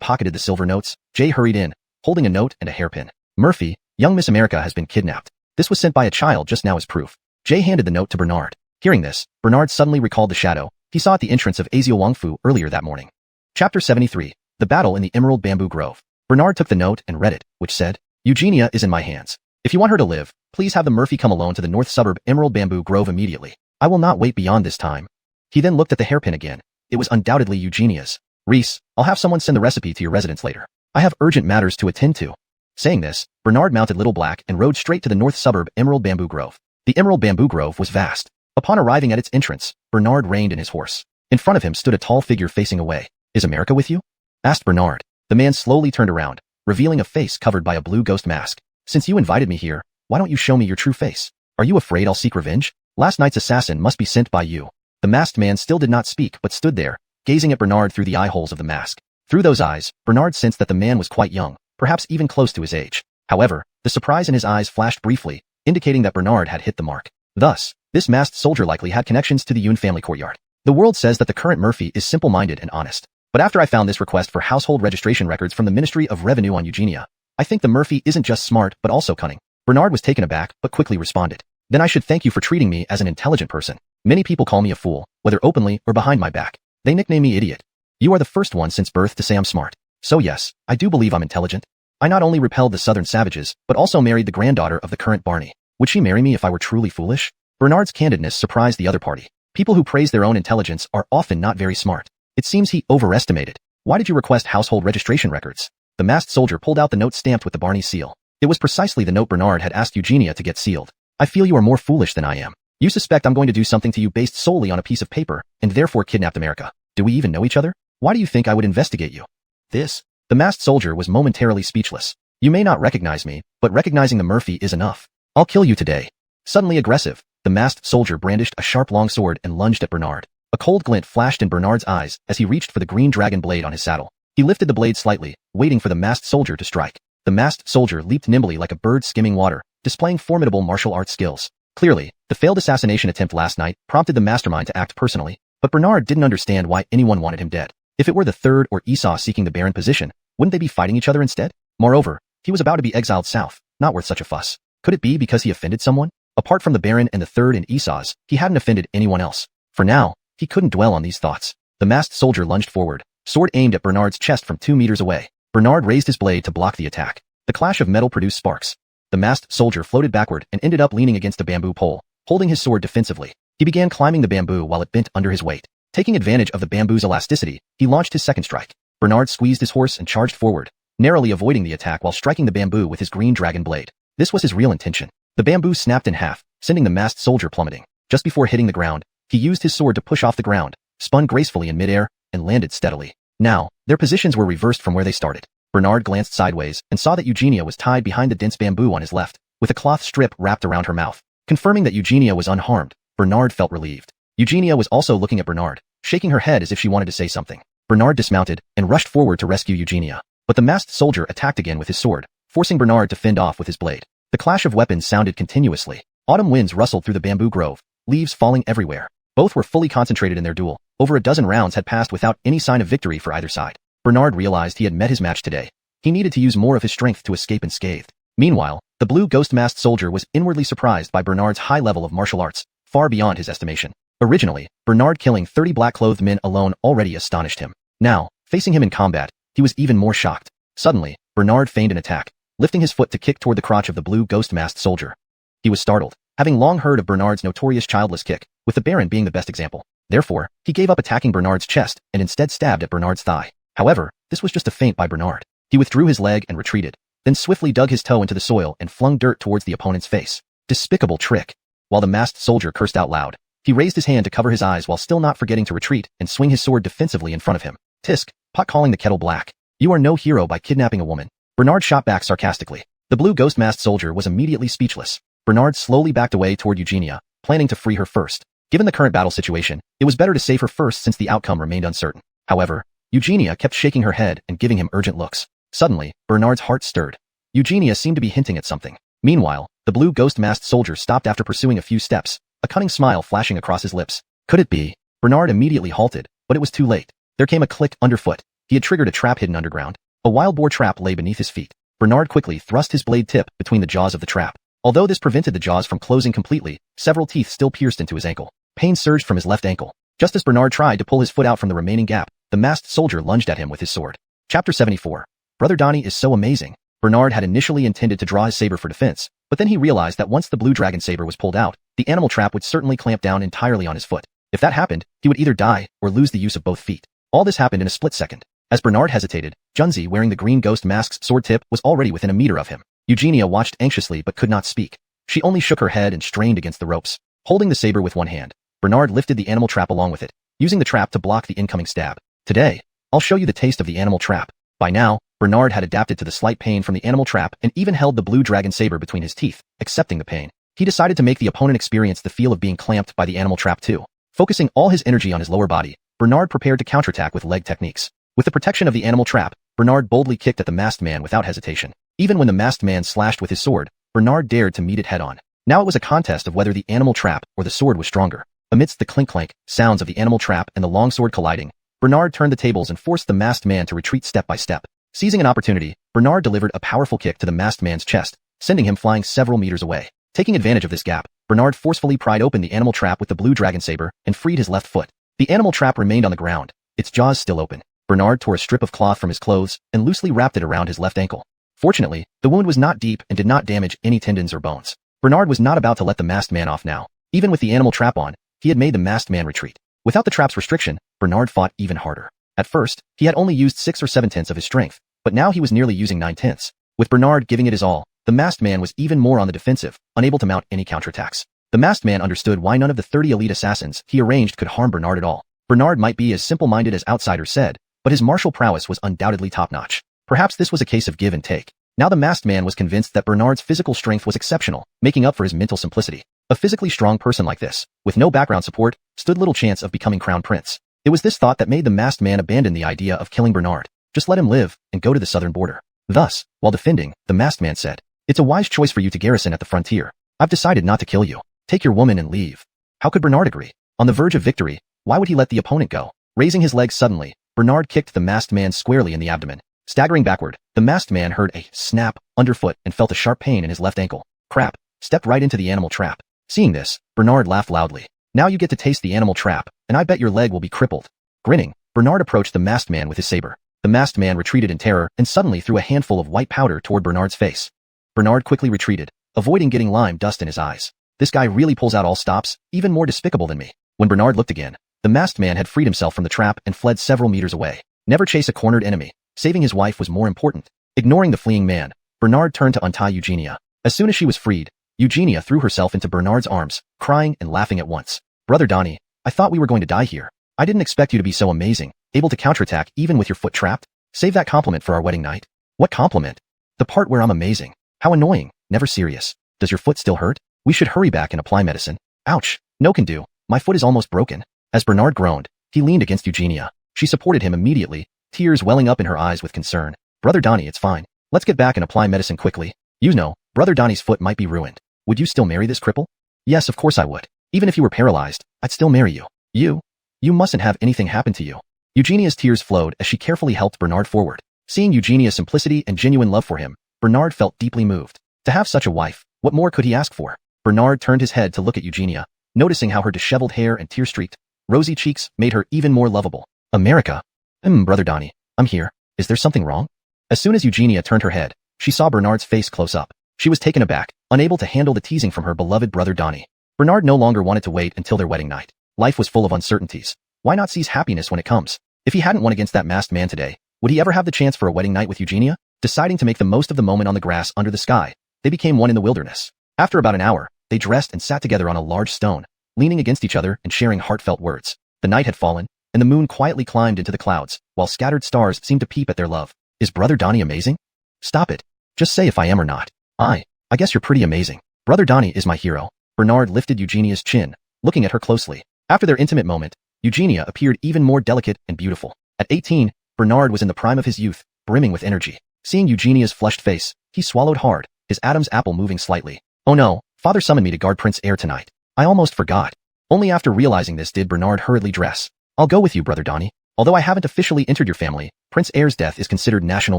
pocketed the silver notes, Jay hurried in, holding a note and a hairpin. Murphy, young Miss America has been kidnapped. This was sent by a child just now as proof. Jay handed the note to Bernard. Hearing this, Bernard suddenly recalled the shadow he saw at the entrance of Azio Wangfu earlier that morning. Chapter 73. The Battle in the Emerald Bamboo Grove. Bernard took the note and read it, which said, Eugenia is in my hands. If you want her to live, please have the Murphy come alone to the north suburb Emerald Bamboo Grove immediately. I will not wait beyond this time. He then looked at the hairpin again. It was undoubtedly Eugenia's. Reese, I'll have someone send the recipe to your residence later. I have urgent matters to attend to. Saying this, Bernard mounted Little Black and rode straight to the north suburb Emerald Bamboo Grove. The Emerald Bamboo Grove was vast. Upon arriving at its entrance, Bernard reined in his horse. In front of him stood a tall figure facing away. Is America with you? Asked Bernard. The man slowly turned around, revealing a face covered by a blue ghost mask. Since you invited me here, why don't you show me your true face? Are you afraid I'll seek revenge? Last night's assassin must be sent by you. The masked man still did not speak but stood there, gazing at Bernard through the eye holes of the mask. Through those eyes, Bernard sensed that the man was quite young, perhaps even close to his age. However, the surprise in his eyes flashed briefly, indicating that Bernard had hit the mark. Thus, this masked soldier likely had connections to the Yun family courtyard. The world says that the current Murphy is simple-minded and honest. But after I found this request for household registration records from the Ministry of Revenue on Eugenia, I think the Murphy isn't just smart but also cunning. Bernard was taken aback but quickly responded. Then I should thank you for treating me as an intelligent person. Many people call me a fool, whether openly or behind my back. They nickname me idiot. You are the first one since birth to say I'm smart. So yes, I do believe I'm intelligent. I not only repelled the southern savages, but also married the granddaughter of the current Barney. Would she marry me if I were truly foolish? Bernard's candidness surprised the other party. People who praise their own intelligence are often not very smart. It seems he overestimated. Why did you request household registration records? The masked soldier pulled out the note stamped with the Barney seal. It was precisely the note Bernard had asked Eugenia to get sealed. I feel you are more foolish than I am. You suspect I'm going to do something to you based solely on a piece of paper, and therefore kidnapped America. Do we even know each other? Why do you think I would investigate you? The masked soldier was momentarily speechless. You may not recognize me, but recognizing the Murphy is enough. I'll kill you today. Suddenly aggressive, the masked soldier brandished a sharp long sword and lunged at Bernard. A cold glint flashed in Bernard's eyes as he reached for the green dragon blade on his saddle. He lifted the blade slightly, waiting for the masked soldier to strike. The masked soldier leaped nimbly like a bird skimming water, displaying formidable martial arts skills. Clearly, the failed assassination attempt last night prompted the mastermind to act personally, but Bernard didn't understand why anyone wanted him dead. If it were the third or Esau seeking the Baron position, wouldn't they be fighting each other instead? Moreover, he was about to be exiled south, not worth such a fuss. Could it be because he offended someone? Apart from the Baron and the third and Esau's, he hadn't offended anyone else. For now, he couldn't dwell on these thoughts. The masked soldier lunged forward, sword aimed at Bernard's chest from 2 meters away. Bernard raised his blade to block the attack. The clash of metal produced sparks. The masked soldier floated backward and ended up leaning against a bamboo pole, holding his sword defensively. He began climbing the bamboo while it bent under his weight. Taking advantage of the bamboo's elasticity, he launched his second strike. Bernard squeezed his horse and charged forward, narrowly avoiding the attack while striking the bamboo with his green dragon blade. This was his real intention. The bamboo snapped in half, sending the masked soldier plummeting. Just before hitting the ground, he used his sword to push off the ground, spun gracefully in midair, and landed steadily. Now, their positions were reversed from where they started. Bernard glanced sideways and saw that Eugenia was tied behind the dense bamboo on his left, with a cloth strip wrapped around her mouth. Confirming that Eugenia was unharmed, Bernard felt relieved. Eugenia was also looking at Bernard, shaking her head as if she wanted to say something. Bernard dismounted and rushed forward to rescue Eugenia. But the masked soldier attacked again with his sword, forcing Bernard to fend off with his blade. The clash of weapons sounded continuously. Autumn winds rustled through the bamboo grove, leaves falling everywhere. Both were fully concentrated in their duel. Over a dozen rounds had passed without any sign of victory for either side. Bernard realized he had met his match today. He needed to use more of his strength to escape unscathed. Meanwhile, the blue ghost-masked soldier was inwardly surprised by Bernard's high level of martial arts, far beyond his estimation. Originally, Bernard killing 30 black-clothed men alone already astonished him. Now, facing him in combat, he was even more shocked. Suddenly, Bernard feigned an attack, lifting his foot to kick toward the crotch of the blue ghost-masked soldier. He was startled, having long heard of Bernard's notorious childless kick, with the Baron being the best example. Therefore, he gave up attacking Bernard's chest and instead stabbed at Bernard's thigh. However, this was just a feint by Bernard. He withdrew his leg and retreated, then swiftly dug his toe into the soil and flung dirt towards the opponent's face. Despicable trick. While the masked soldier cursed out loud, he raised his hand to cover his eyes while still not forgetting to retreat and swing his sword defensively in front of him. Tisk, pot calling the kettle black. You are no hero by kidnapping a woman. Bernard shot back sarcastically. The blue ghost-masked soldier was immediately speechless. Bernard slowly backed away toward Eugenia, planning to free her first. Given the current battle situation, it was better to save her first since the outcome remained uncertain. However, Eugenia kept shaking her head and giving him urgent looks. Suddenly, Bernard's heart stirred. Eugenia seemed to be hinting at something. Meanwhile, the blue ghost-masked soldier stopped after pursuing a few steps, a cunning smile flashing across his lips. Could it be? Bernard immediately halted, but it was too late. There came a click underfoot. He had triggered a trap hidden underground. A wild boar trap lay beneath his feet. Bernard quickly thrust his blade tip between the jaws of the trap. Although this prevented the jaws from closing completely, several teeth still pierced into his ankle. Pain surged from his left ankle. Just as Bernard tried to pull his foot out from the remaining gap, the masked soldier lunged at him with his sword. Chapter 74. Brother Donnie is so amazing. Bernard had initially intended to draw his saber for defense, but then he realized that once the blue dragon saber was pulled out, the animal trap would certainly clamp down entirely on his foot. If that happened, he would either die or lose the use of both feet. All this happened in a split second. As Bernard hesitated, Junzi, wearing the green ghost mask's sword tip, was already within a meter of him. Eugenia watched anxiously but could not speak. She only shook her head and strained against the ropes. Holding the saber with one hand, Bernard lifted the animal trap along with it, using the trap to block the incoming stab. Today, I'll show you the taste of the animal trap. By now, Bernard had adapted to the slight pain from the animal trap and even held the blue dragon saber between his teeth, accepting the pain. He decided to make the opponent experience the feel of being clamped by the animal trap too. Focusing all his energy on his lower body, Bernard prepared to counterattack with leg techniques. With the protection of the animal trap, Bernard boldly kicked at the masked man without hesitation. Even when the masked man slashed with his sword, Bernard dared to meet it head-on. Now it was a contest of whether the animal trap or the sword was stronger. Amidst the clink-clank sounds of the animal trap and the long sword colliding, Bernard turned the tables and forced the masked man to retreat step by step. Seizing an opportunity, Bernard delivered a powerful kick to the masked man's chest, sending him flying several meters away. Taking advantage of this gap, Bernard forcefully pried open the animal trap with the blue dragon saber and freed his left foot. The animal trap remained on the ground, its jaws still open. Bernard tore a strip of cloth from his clothes and loosely wrapped it around his left ankle. Fortunately, the wound was not deep and did not damage any tendons or bones. Bernard was not about to let the masked man off now. Even with the animal trap on, he had made the masked man retreat. Without the trap's restriction, Bernard fought even harder. At first, he had only used 6 or 7/10 of his strength, but now he was nearly using 9/10. With Bernard giving it his all, the masked man was even more on the defensive, unable to mount any counterattacks. The masked man understood why none of the 30 elite assassins he arranged could harm Bernard at all. Bernard might be as simple-minded as outsiders said, but his martial prowess was undoubtedly top-notch. Perhaps this was a case of give and take. Now the masked man was convinced that Bernard's physical strength was exceptional, making up for his mental simplicity. A physically strong person like this, with no background support, stood little chance of becoming crown prince. It was this thought that made the masked man abandon the idea of killing Bernard. Just let him live and go to the southern border. Thus, while defending, the masked man said, It's a wise choice for you to garrison at the frontier. I've decided not to kill you. Take your woman and leave. How could Bernard agree? On the verge of victory, why would he let the opponent go? Raising his legs suddenly, Bernard kicked the masked man squarely in the abdomen. Staggering backward, the masked man heard a snap underfoot and felt a sharp pain in his left ankle. Crap, stepped right into the animal trap. Seeing this, Bernard laughed loudly. Now you get to taste the animal trap, and I bet your leg will be crippled. Grinning, Bernard approached the masked man with his saber. The masked man retreated in terror and suddenly threw a handful of white powder toward Bernard's face. Bernard quickly retreated, avoiding getting lime dust in his eyes. This guy really pulls out all stops, even more despicable than me. When Bernard looked again, the masked man had freed himself from the trap and fled several meters away. Never chase a cornered enemy. Saving his wife was more important. Ignoring the fleeing man, Bernard turned to untie Eugenia. As soon as she was freed, Eugenia threw herself into Bernard's arms, crying and laughing at once. Brother Donnie, I thought we were going to die here. I didn't expect you to be so amazing, able to counterattack even with your foot trapped. Save that compliment for our wedding night. What compliment? The part where I'm amazing. How annoying, never serious. Does your foot still hurt? We should hurry back and apply medicine. Ouch, no can do. My foot is almost broken. As Bernard groaned, he leaned against Eugenia. She supported him immediately, tears welling up in her eyes with concern. Brother Donnie, it's fine. Let's get back and apply medicine quickly. You know, Brother Donnie's foot might be ruined. Would you still marry this cripple? Yes, of course I would. Even if you were paralyzed, I'd still marry you. You mustn't have anything happen to you. Eugenia's tears flowed as she carefully helped Bernard forward. Seeing Eugenia's simplicity and genuine love for him, Bernard felt deeply moved. To have such a wife, what more could he ask for? Bernard turned his head to look at Eugenia, noticing how her disheveled hair and tear-streaked, rosy cheeks made her even more lovable. America. Brother Donnie, I'm here. Is there something wrong? As soon as Eugenia turned her head, she saw Bernard's face close up. She was taken aback, unable to handle the teasing from her beloved brother Donnie. Bernard no longer wanted to wait until their wedding night. Life was full of uncertainties. Why not seize happiness when it comes? If he hadn't won against that masked man today, would he ever have the chance for a wedding night with Eugenia? Deciding to make the most of the moment on the grass under the sky, they became one in the wilderness. After about an hour, they dressed and sat together on a large stone, leaning against each other and sharing heartfelt words. The night had fallen, and the moon quietly climbed into the clouds, while scattered stars seemed to peep at their love. Is Brother Donnie amazing? Stop it. Just say if I am or not. I guess you're pretty amazing. Brother Donnie is my hero. Bernard lifted Eugenia's chin, looking at her closely. After their intimate moment, Eugenia appeared even more delicate and beautiful. At 18, Bernard was in the prime of his youth, brimming with energy. Seeing Eugenia's flushed face, he swallowed hard, his Adam's apple moving slightly. Oh no, father summoned me to guard Prince Heir tonight. I almost forgot. Only after realizing this did Bernard hurriedly dress. I'll go with you, Brother Donnie. Although I haven't officially entered your family, Prince Heir's death is considered national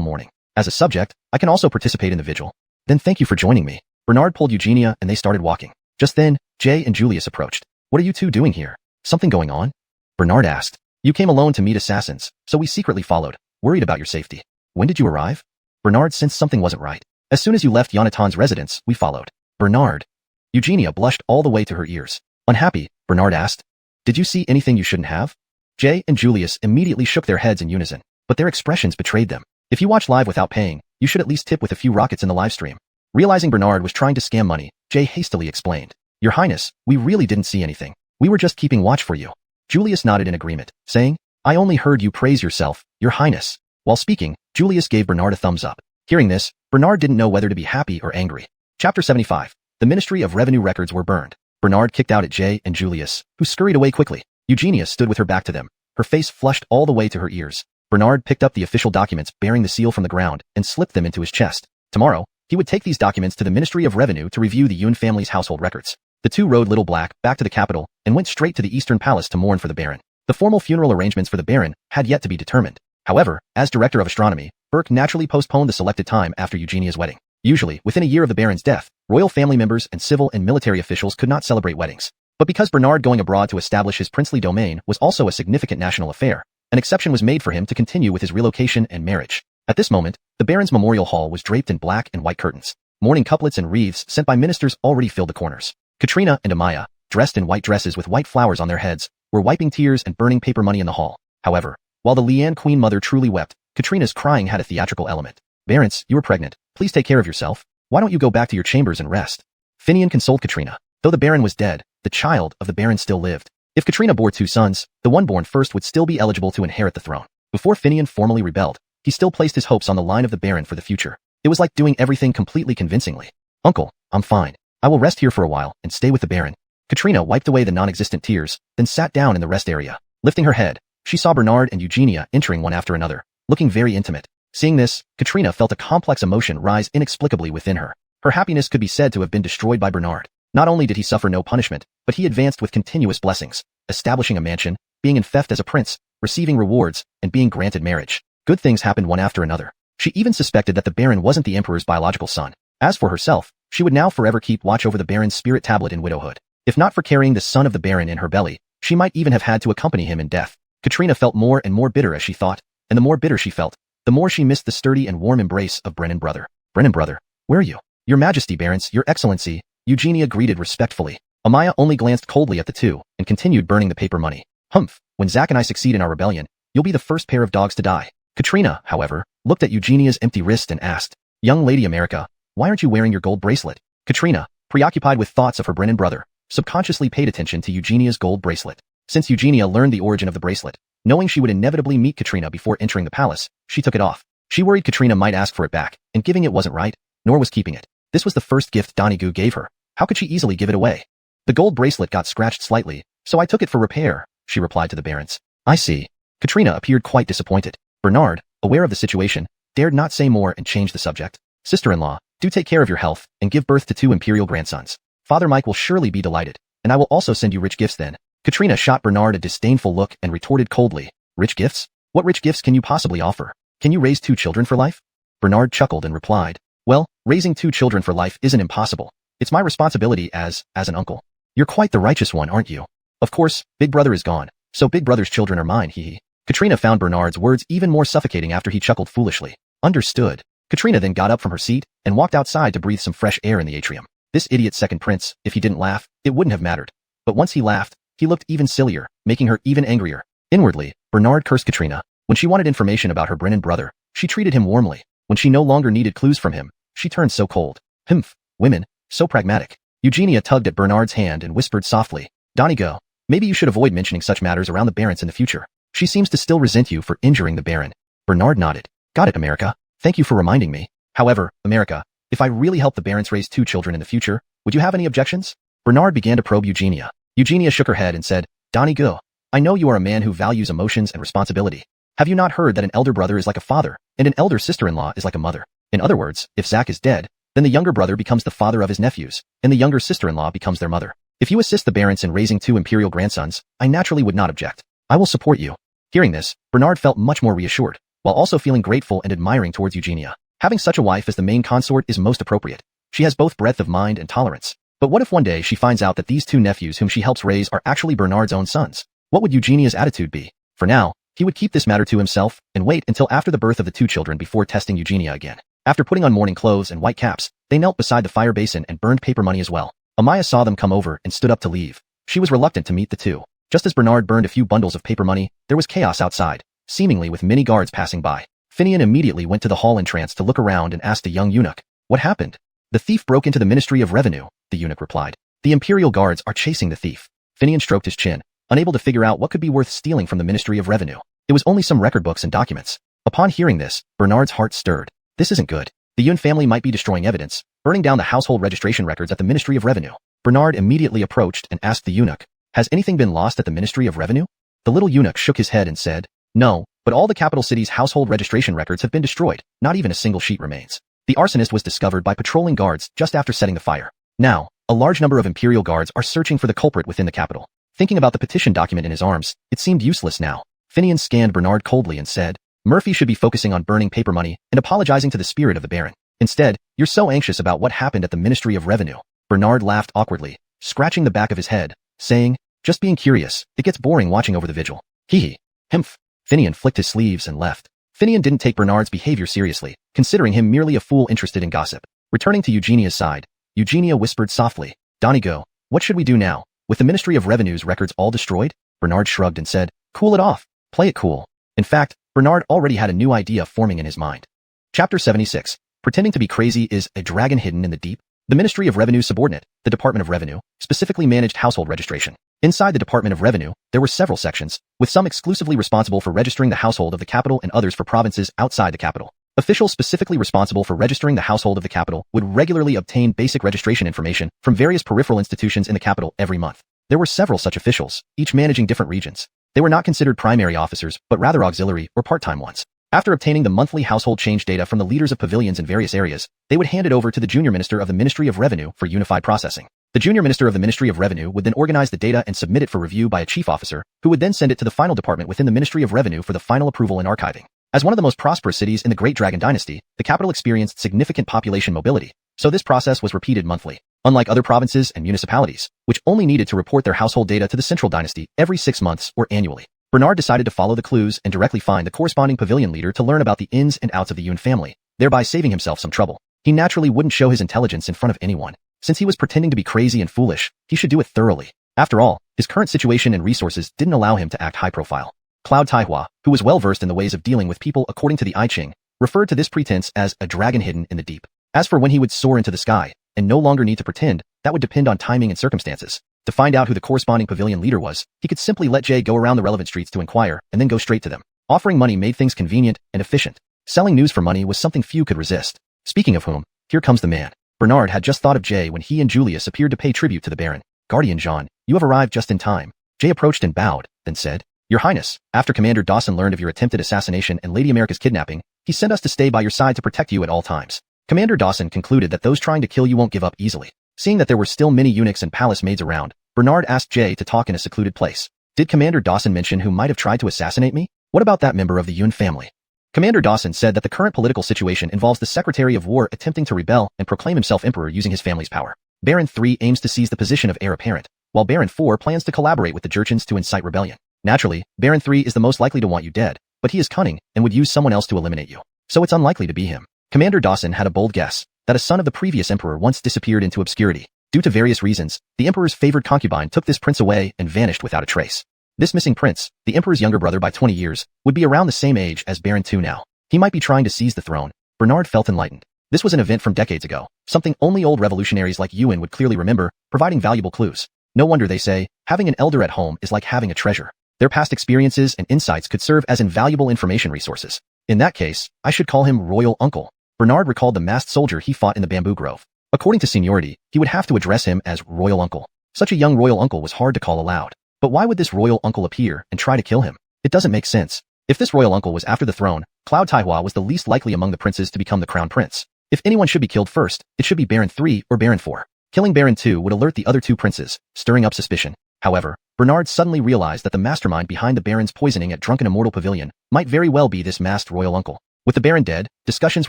mourning. As a subject, I can also participate in the vigil. Then thank you for joining me. Bernard pulled Eugenia and they started walking. Just then, Jay and Julius approached. What are you two doing here? Something going on? Bernard asked. You came alone to meet assassins, so we secretly followed, worried about your safety. When did you arrive? Bernard sensed something wasn't right. As soon as you left Yonatan's residence, we followed. Bernard. Eugenia blushed all the way to her ears. Unhappy, Bernard asked. Did you see anything you shouldn't have? Jay and Julius immediately shook their heads in unison, but their expressions betrayed them. If you watch live without paying, you should at least tip with a few rockets in the live stream. Realizing Bernard was trying to scam money, Jay hastily explained. Your Highness, we really didn't see anything. We were just keeping watch for you. Julius nodded in agreement, saying, I only heard you praise yourself, Your Highness. While speaking, Julius gave Bernard a thumbs up. Hearing this, Bernard didn't know whether to be happy or angry. Chapter 75. The Ministry of Revenue records were burned. Bernard kicked out at Jay and Julius, who scurried away quickly. Eugenia stood with her back to them, her face flushed all the way to her ears. Bernard picked up the official documents bearing the seal from the ground and slipped them into his chest. Tomorrow, he would take these documents to the Ministry of Revenue to review the Yun family's household records. The two rode Little Black back to the capital and went straight to the Eastern Palace to mourn for the Baron. The formal funeral arrangements for the Baron had yet to be determined. However, as Director of Astronomy, Burke naturally postponed the selected time after Eugenia's wedding. Usually, within a year of the Baron's death, royal family members and civil and military officials could not celebrate weddings. But because Bernard going abroad to establish his princely domain was also a significant national affair, an exception was made for him to continue with his relocation and marriage. At this moment, the Baron's memorial hall was draped in black and white curtains. Mourning couplets and wreaths sent by ministers already filled the corners. Katrina and Amaya, dressed in white dresses with white flowers on their heads, were wiping tears and burning paper money in the hall. However, while the Lian Queen Mother truly wept, Katrina's crying had a theatrical element. Barents, you are pregnant. Please take care of yourself. Why don't you go back to your chambers and rest? Finian consoled Katrina. Though the Baron was dead, the child of the Baron still lived. If Katrina bore two sons, the one born first would still be eligible to inherit the throne. Before Finian formally rebelled, he still placed his hopes on the line of the Baron for the future. It was like doing everything completely convincingly. Uncle, I'm fine. I will rest here for a while and stay with the Baron. Katrina wiped away the non-existent tears, then sat down in the rest area. Lifting her head, she saw Bernard and Eugenia entering one after another, looking very intimate. Seeing this, Katrina felt a complex emotion rise inexplicably within her. Her happiness could be said to have been destroyed by Bernard. Not only did he suffer no punishment, but he advanced with continuous blessings, establishing a mansion, being in theft as a prince, receiving rewards, and being granted marriage. Good things happened one after another. She even suspected that the Baron wasn't the Emperor's biological son. As for herself, she would now forever keep watch over the Baron's spirit tablet in widowhood. If not for carrying the son of the Baron in her belly, she might even have had to accompany him in death. Katrina felt more and more bitter as she thought, and the more bitter she felt, the more she missed the sturdy and warm embrace of Brennan brother. Brennan brother, where are you? Your Majesty, Barons, Your Excellency, Eugenia greeted respectfully. Amaya only glanced coldly at the two and continued burning the paper money. Humph, when Zack and I succeed in our rebellion, you'll be the first pair of dogs to die. Katrina, however, looked at Eugenia's empty wrist and asked, Young Lady America, why aren't you wearing your gold bracelet? Katrina, preoccupied with thoughts of her Brennan brother, subconsciously paid attention to Eugenia's gold bracelet. Since Eugenia learned the origin of the bracelet, knowing she would inevitably meet Katrina before entering the palace, she took it off. She worried Katrina might ask for it back, and giving it wasn't right, nor was keeping it. This was the first gift donghua gave her. How could she easily give it away? The gold bracelet got scratched slightly, so I took it for repair, she replied to the Barons. I see. Katrina appeared quite disappointed. Bernard, aware of the situation, dared not say more and changed the subject. Sister-in-law, do take care of your health and give birth to 2 imperial grandsons. Father Mike will surely be delighted, and I will also send you rich gifts then. Katrina shot Bernard a disdainful look and retorted coldly, Rich gifts? What rich gifts can you possibly offer? Can you raise 2 children for life? Bernard chuckled and replied, Well, raising 2 children for life isn't impossible. It's my responsibility as an uncle. You're quite the righteous one, aren't you? Of course, Big Brother is gone, so Big Brother's children are mine, hee. Katrina found Bernard's words even more suffocating after he chuckled foolishly. Understood. Katrina then got up from her seat and walked outside to breathe some fresh air in the atrium. This idiot second prince, if he didn't laugh, it wouldn't have mattered. But once he laughed, he looked even sillier, making her even angrier. Inwardly, Bernard cursed Katrina. When she wanted information about her Brennan brother, she treated him warmly. When she no longer needed clues from him, she turned so cold. Humph, women, so pragmatic. Eugenia tugged at Bernard's hand and whispered softly, Donghua, maybe you should avoid mentioning such matters around the Barons in the future. She seems to still resent you for injuring the Baron. Bernard nodded. Got it, America. Thank you for reminding me. However, America, if I really help the Barons raise 2 children in the future, would you have any objections? Bernard began to probe Eugenia. Eugenia shook her head and said, Donghua, I know you are a man who values emotions and responsibility. Have you not heard that an elder brother is like a father, and an elder sister-in-law is like a mother? In other words, if Zack is dead, then the younger brother becomes the father of his nephews, and the younger sister-in-law becomes their mother. If you assist the Barons in raising 2 imperial grandsons, I naturally would not object. I will support you. Hearing this, Bernard felt much more reassured, while also feeling grateful and admiring towards Eugenia. Having such a wife as the main consort is most appropriate. She has both breadth of mind and tolerance. But what if one day she finds out that these 2 nephews whom she helps raise are actually Bernard's own sons? What would Eugenia's attitude be? For now, he would keep this matter to himself and wait until after the birth of the 2 children before testing Eugenia again. After putting on mourning clothes and white caps, they knelt beside the fire basin and burned paper money as well. Amaya saw them come over and stood up to leave. She was reluctant to meet the 2. Just as Bernard burned a few bundles of paper money, there was chaos outside, seemingly with many guards passing by. Finian immediately went to the hall entrance to look around and asked a young eunuch, What happened? The thief broke into the Ministry of Revenue, the eunuch replied. The Imperial Guards are chasing the thief. Finian stroked his chin, unable to figure out what could be worth stealing from the Ministry of Revenue. It was only some record books and documents. Upon hearing this, Bernard's heart stirred. This isn't good. The Yun family might be destroying evidence, burning down the household registration records at the Ministry of Revenue. Bernard immediately approached and asked the eunuch, Has anything been lost at the Ministry of Revenue? The little eunuch shook his head and said, No, but all the capital city's household registration records have been destroyed. Not even a single sheet remains. The arsonist was discovered by patrolling guards just after setting the fire. Now, a large number of Imperial Guards are searching for the culprit within the capital. Thinking about the petition document in his arms, it seemed useless now. Finian scanned Bernard coldly and said, Murphy should be focusing on burning paper money and apologizing to the spirit of the Baron. Instead, you're so anxious about what happened at the Ministry of Revenue. Bernard laughed awkwardly, scratching the back of his head, saying, Just being curious, it gets boring watching over the vigil. Hee. Humph. Finian flicked his sleeves and left. Finian didn't take Bernard's behavior seriously, considering him merely a fool interested in gossip. Returning to Eugenia's side, Eugenia whispered softly, Donghua, what should we do now? With the Ministry of Revenue's records all destroyed? Bernard shrugged and said, Cool it off. Play it cool. In fact, Bernard already had a new idea forming in his mind. Chapter 76. Pretending to be crazy is a dragon hidden in the deep. The Ministry of Revenue subordinate, the Department of Revenue, specifically managed household registration. Inside the Department of Revenue, there were several sections, with some exclusively responsible for registering the household of the capital and others for provinces outside the capital. Officials specifically responsible for registering the household of the capital would regularly obtain basic registration information from various peripheral institutions in the capital every month. There were several such officials, each managing different regions. They were not considered primary officers, but rather auxiliary or part-time ones. After obtaining the monthly household change data from the leaders of pavilions in various areas, they would hand it over to the junior minister of the Ministry of Revenue for unified processing. The junior minister of the Ministry of Revenue would then organize the data and submit it for review by a chief officer, who would then send it to the final department within the Ministry of Revenue for the final approval and archiving. As one of the most prosperous cities in the Great Dragon Dynasty, the capital experienced significant population mobility, so this process was repeated monthly. Unlike other provinces and municipalities, which only needed to report their household data to the Central Dynasty every 6 months or annually, Bernard decided to follow the clues and directly find the corresponding pavilion leader to learn about the ins and outs of the Yun family, thereby saving himself some trouble. He naturally wouldn't show his intelligence in front of anyone. Since he was pretending to be crazy and foolish, he should do it thoroughly. After all, his current situation and resources didn't allow him to act high profile. Cloud Taihua, who was well versed in the ways of dealing with people according to the I Ching, referred to this pretense as a dragon hidden in the deep. As for when he would soar into the sky, and no longer need to pretend, that would depend on timing and circumstances. To find out who the corresponding pavilion leader was, he could simply let Jay go around the relevant streets to inquire and then go straight to them. Offering money made things convenient and efficient. Selling news for money was something few could resist. Speaking of whom, here comes the man. Bernard had just thought of Jay when he and Julius appeared to pay tribute to the Baron. Guardian Jean, you have arrived just in time. Jay approached and bowed, then said, Your Highness, after Commander Dawson learned of your attempted assassination and Lady America's kidnapping, he sent us to stay by your side to protect you at all times. Commander Dawson concluded that those trying to kill you won't give up easily. Seeing that there were still many eunuchs and palace maids around, Bernard asked Jay to talk in a secluded place. Did Commander Dawson mention who might have tried to assassinate me? What about that member of the Yun family? Commander Dawson said that the current political situation involves the Secretary of War attempting to rebel and proclaim himself emperor using his family's power. Baron 3 aims to seize the position of heir apparent, while Baron 4 plans to collaborate with the Jurchens to incite rebellion. Naturally, Baron 3 is the most likely to want you dead, but he is cunning and would use someone else to eliminate you. So it's unlikely to be him. Commander Dawson had a bold guess that a son of the previous emperor once disappeared into obscurity. Due to various reasons, the emperor's favored concubine took this prince away and vanished without a trace. This missing prince, the emperor's younger brother by 20 years, would be around the same age as Baron 2 now. He might be trying to seize the throne. Bernard felt enlightened. This was an event from decades ago, something only old revolutionaries like Ewan would clearly remember, providing valuable clues. No wonder they say, having an elder at home is like having a treasure. Their past experiences and insights could serve as invaluable information resources. In that case, I should call him Royal Uncle. Bernard recalled the masked soldier he fought in the bamboo grove. According to seniority, he would have to address him as Royal Uncle. Such a young Royal Uncle was hard to call aloud. But why would this Royal Uncle appear and try to kill him? It doesn't make sense. If this Royal Uncle was after the throne, Cloud Taihua was the least likely among the princes to become the crown prince. If anyone should be killed first, it should be Baron 3 or Baron 4. Killing Baron 2 would alert the other 2 princes, stirring up suspicion. However, Bernard suddenly realized that the mastermind behind the Baron's poisoning at Drunken Immortal Pavilion might very well be this masked Royal Uncle. With the Baron dead, discussions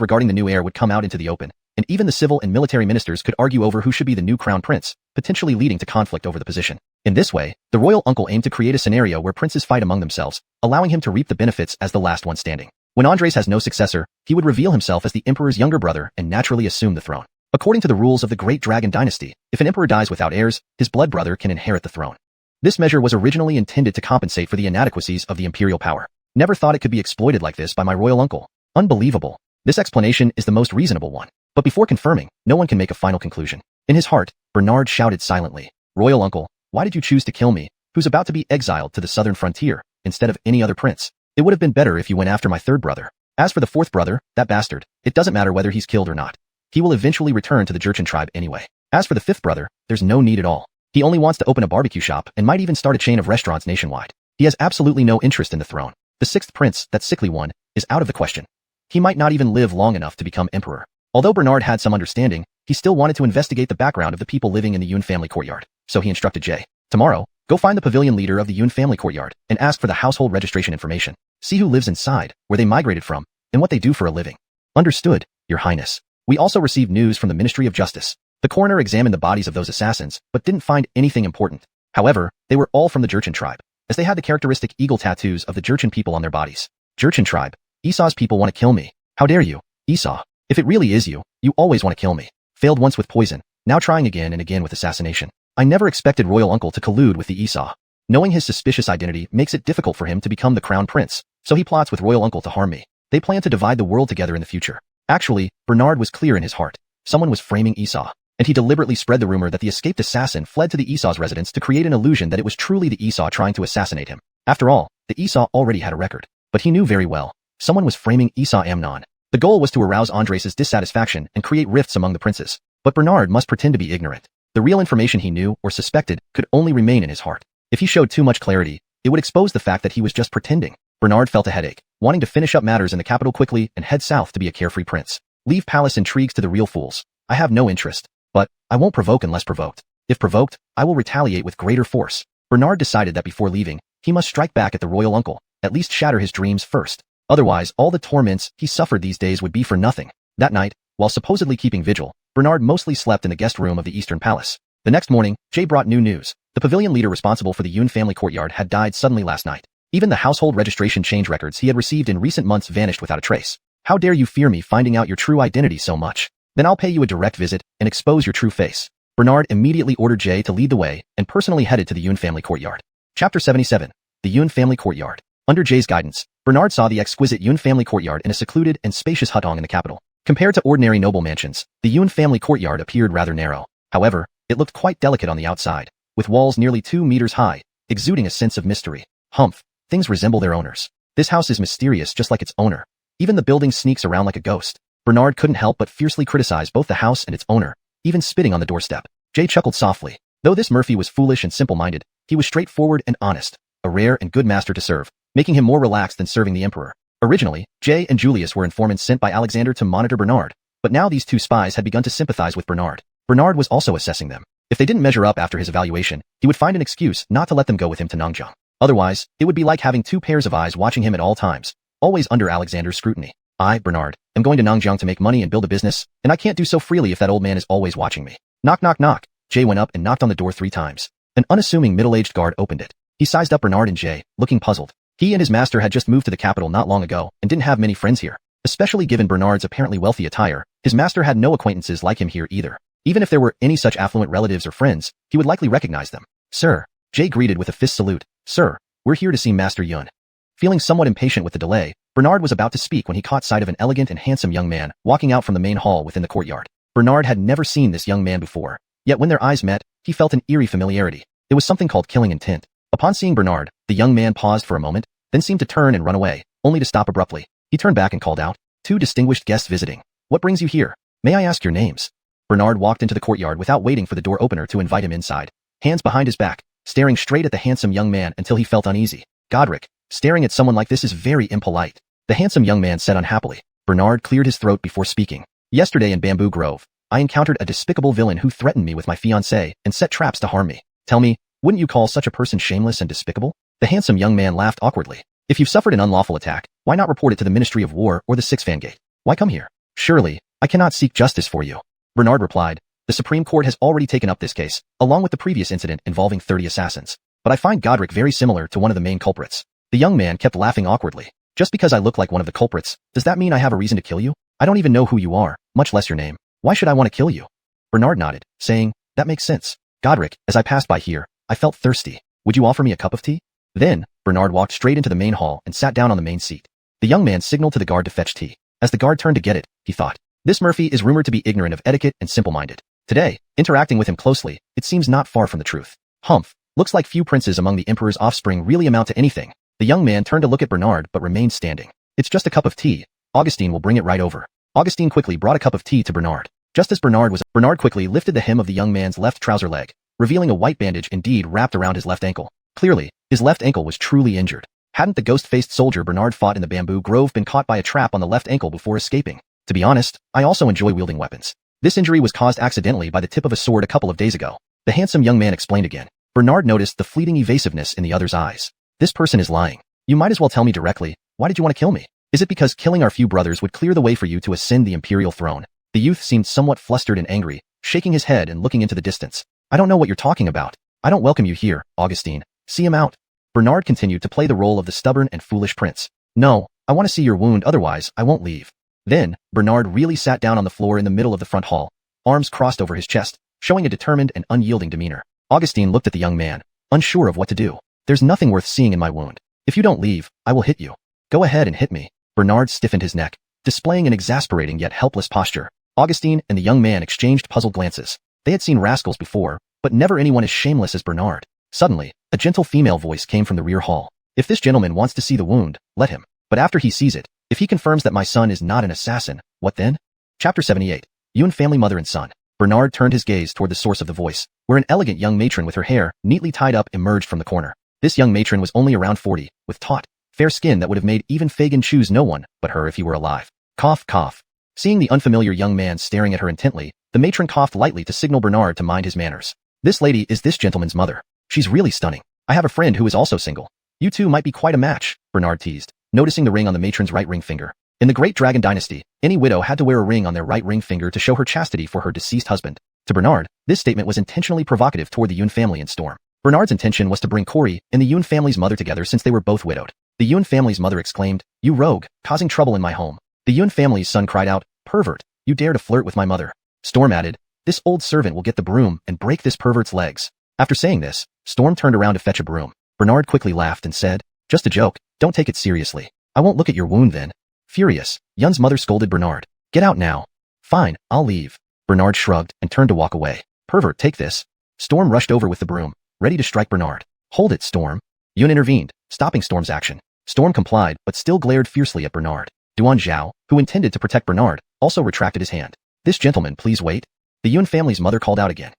regarding the new heir would come out into the open, and even the civil and military ministers could argue over who should be the new crown prince, potentially leading to conflict over the position. In this way, the Royal Uncle aimed to create a scenario where princes fight among themselves, allowing him to reap the benefits as the last one standing. When Andres has no successor, he would reveal himself as the emperor's younger brother and naturally assume the throne. According to the rules of the Great Dragon Dynasty, if an emperor dies without heirs, his blood brother can inherit the throne. This measure was originally intended to compensate for the inadequacies of the imperial power. Never thought it could be exploited like this by my Royal Uncle. Unbelievable. This explanation is the most reasonable one. But before confirming, no one can make a final conclusion. In his heart, Bernard shouted silently, Royal Uncle, why did you choose to kill me, who's about to be exiled to the southern frontier, instead of any other prince? It would have been better if you went after my third brother. As for the fourth brother, that bastard, it doesn't matter whether he's killed or not. He will eventually return to the Jurchen tribe anyway. As for the fifth brother, there's no need at all. He only wants to open a barbecue shop and might even start a chain of restaurants nationwide. He has absolutely no interest in the throne. The sixth prince, that sickly one, is out of the question. He might not even live long enough to become emperor. Although Bernard had some understanding, he still wanted to investigate the background of the people living in the Yun family courtyard. So he instructed Jay, tomorrow, go find the pavilion leader of the Yun family courtyard and ask for the household registration information. See who lives inside, where they migrated from, and what they do for a living. Understood, Your Highness. We also received news from the Ministry of Justice. The coroner examined the bodies of those assassins, but didn't find anything important. However, they were all from the Jurchen tribe, as they had the characteristic eagle tattoos of the Jurchen people on their bodies. Jurchen tribe. Esau's people want to kill me. How dare you, Esau? If it really is you, you always want to kill me. Failed once with poison, now trying again and again with assassination. I never expected Royal Uncle to collude with the Esau. Knowing his suspicious identity makes it difficult for him to become the crown prince, so he plots with Royal Uncle to harm me. They plan to divide the world together in the future. Actually, Bernard was clear in his heart. Someone was framing Esau, and he deliberately spread the rumor that the escaped assassin fled to the Esau's residence to create an illusion that it was truly the Esau trying to assassinate him. After all, the Esau already had a record. But he knew very well, someone was framing Esau Amnon. The goal was to arouse Andres' dissatisfaction and create rifts among the princes. But Bernard must pretend to be ignorant. The real information he knew or suspected could only remain in his heart. If he showed too much clarity, it would expose the fact that he was just pretending. Bernard felt a headache, wanting to finish up matters in the capital quickly and head south to be a carefree prince. Leave palace intrigues to the real fools. I have no interest. But I won't provoke unless provoked. If provoked, I will retaliate with greater force. Bernard decided that before leaving, he must strike back at the royal uncle, at least shatter his dreams first. Otherwise, all the torments he suffered these days would be for nothing. That night, while supposedly keeping vigil, Bernard mostly slept in the guest room of the Eastern Palace. The next morning, Jay brought new news. The pavilion leader responsible for the Yun family courtyard had died suddenly last night. Even the household registration change records he had received in recent months vanished without a trace. How dare you fear me finding out your true identity so much? Then I'll pay you a direct visit and expose your true face. Bernard immediately ordered Jay to lead the way and personally headed to the Yun family courtyard. Chapter 77. The Yun family courtyard. Under Jay's guidance, Bernard saw the exquisite Yun family courtyard in a secluded and spacious hutong in the capital. Compared to ordinary noble mansions, the Yun family courtyard appeared rather narrow. However, it looked quite delicate on the outside, with walls nearly 2 meters high, exuding a sense of mystery. Humph, things resemble their owners. This house is mysterious just like its owner. Even the building sneaks around like a ghost. Bernard couldn't help but fiercely criticize both the house and its owner, even spitting on the doorstep. Jay chuckled softly. Though this Murphy was foolish and simple-minded, he was straightforward and honest, a rare and good master to serve, making him more relaxed than serving the emperor. Originally, Jay and Julius were informants sent by Alexander to monitor Bernard, but now these two spies had begun to sympathize with Bernard. Bernard was also assessing them. If they didn't measure up after his evaluation, he would find an excuse not to let them go with him to Nanjiang. Otherwise, it would be like having two pairs of eyes watching him at all times, always under Alexander's scrutiny. I, Bernard, am going to Nanjiang to make money and build a business, and I can't do so freely if that old man is always watching me. Knock, knock, knock. Jay went up and knocked on the door 3 times. An unassuming middle-aged guard opened it. He sized up Bernard and Jay, looking puzzled. He and his master had just moved to the capital not long ago and didn't have many friends here. Especially given Bernard's apparently wealthy attire, his master had no acquaintances like him here either. Even if there were any such affluent relatives or friends, he would likely recognize them. Sir, Jay greeted with a fist salute. Sir, we're here to see Master Yun. Feeling somewhat impatient with the delay, Bernard was about to speak when he caught sight of an elegant and handsome young man walking out from the main hall within the courtyard. Bernard had never seen this young man before, yet when their eyes met, he felt an eerie familiarity. It was something called killing intent. Upon seeing Bernard, the young man paused for a moment, then seemed to turn and run away, only to stop abruptly. He turned back and called out, "Two distinguished guests visiting. What brings you here? May I ask your names?" Bernard walked into the courtyard without waiting for the door opener to invite him inside, hands behind his back, staring straight at the handsome young man until he felt uneasy. Godric, staring at someone like this is very impolite. The handsome young man said unhappily. Bernard cleared his throat before speaking. Yesterday in Bamboo Grove, I encountered a despicable villain who threatened me with my fiancée and set traps to harm me. Tell me, wouldn't you call such a person shameless and despicable? The handsome young man laughed awkwardly. If you've suffered an unlawful attack, why not report it to the Ministry of War or the Six Fan Gate? Why come here? Surely, I cannot seek justice for you. Bernard replied, the Supreme Court has already taken up this case, along with the previous incident involving 30 assassins. But I find Godric very similar to one of the main culprits. The young man kept laughing awkwardly. Just because I look like one of the culprits, does that mean I have a reason to kill you? I don't even know who you are, much less your name. Why should I want to kill you? Bernard nodded, saying, that makes sense. Godric, as I passed by here, I felt thirsty. Would you offer me a cup of tea? Then, Bernard walked straight into the main hall and sat down on the main seat. The young man signaled to the guard to fetch tea. As the guard turned to get it, he thought, this Murphy is rumored to be ignorant of etiquette and simple-minded. Today, interacting with him closely, it seems not far from the truth. Humph, looks like few princes among the emperor's offspring really amount to anything. The young man turned to look at Bernard but remained standing. It's just a cup of tea. Augustine will bring it right over. Augustine quickly brought a cup of tea to Bernard. Just as Bernard quickly lifted the hem of the young man's left trouser leg, revealing a white bandage indeed wrapped around his left ankle. Clearly, his left ankle was truly injured. Hadn't the ghost-faced soldier Bernard fought in the Bamboo Grove been caught by a trap on the left ankle before escaping? To be honest, I also enjoy wielding weapons. This injury was caused accidentally by the tip of a sword a couple of days ago. The handsome young man explained again. Bernard noticed the fleeting evasiveness in the other's eyes. This person is lying. You might as well tell me directly, why did you want to kill me? Is it because killing our few brothers would clear the way for you to ascend the imperial throne? The youth seemed somewhat flustered and angry, shaking his head and looking into the distance. I don't know what you're talking about. I don't welcome you here, Augustine. See him out. Bernard continued to play the role of the stubborn and foolish prince. No, I want to see your wound, otherwise I won't leave. Then, Bernard really sat down on the floor in the middle of the front hall, arms crossed over his chest, showing a determined and unyielding demeanor. Augustine looked at the young man, unsure of what to do. There's nothing worth seeing in my wound. If you don't leave, I will hit you. Go ahead and hit me. Bernard stiffened his neck, displaying an exasperating yet helpless posture. Augustine and the young man exchanged puzzled glances. They had seen rascals before, but never anyone as shameless as Bernard. Suddenly, a gentle female voice came from the rear hall. If this gentleman wants to see the wound, let him. But after he sees it, if he confirms that my son is not an assassin, what then? Chapter 78. Yun family mother and son. Bernard turned his gaze toward the source of the voice, where an elegant young matron with her hair neatly tied up emerged from the corner. This young matron was only around 40, with taut, fair skin that would have made even Fagin choose no one but her if he were alive. Cough, cough. Seeing the unfamiliar young man staring at her intently, the matron coughed lightly to signal Bernard to mind his manners. This lady is this gentleman's mother. She's really stunning. I have a friend who is also single. You two might be quite a match, Bernard teased, noticing the ring on the matron's right ring finger. In the Great Dragon Dynasty, any widow had to wear a ring on their right ring finger to show her chastity for her deceased husband. To Bernard, this statement was intentionally provocative toward the Yun family and Storm. Bernard's intention was to bring Corey and the Yun family's mother together since they were both widowed. The Yun family's mother exclaimed, "You rogue, causing trouble in my home." The Yun family's son cried out, "Pervert, you dare to flirt with my mother." Storm added, "This old servant will get the broom and break this pervert's legs." After saying this, Storm turned around to fetch a broom. Bernard quickly laughed and said, "Just a joke, don't take it seriously. I won't look at your wound then." Furious, Yun's mother scolded Bernard, "Get out now." "Fine, I'll leave." Bernard shrugged and turned to walk away. "Pervert, take this." Storm rushed over with the broom, ready to strike Bernard. "Hold it, Storm." Yun intervened, stopping Storm's action. Storm complied but still glared fiercely at Bernard. Duan Zhao, who intended to protect Bernard, also retracted his hand. "This gentleman, please wait." The Yun family's mother called out again.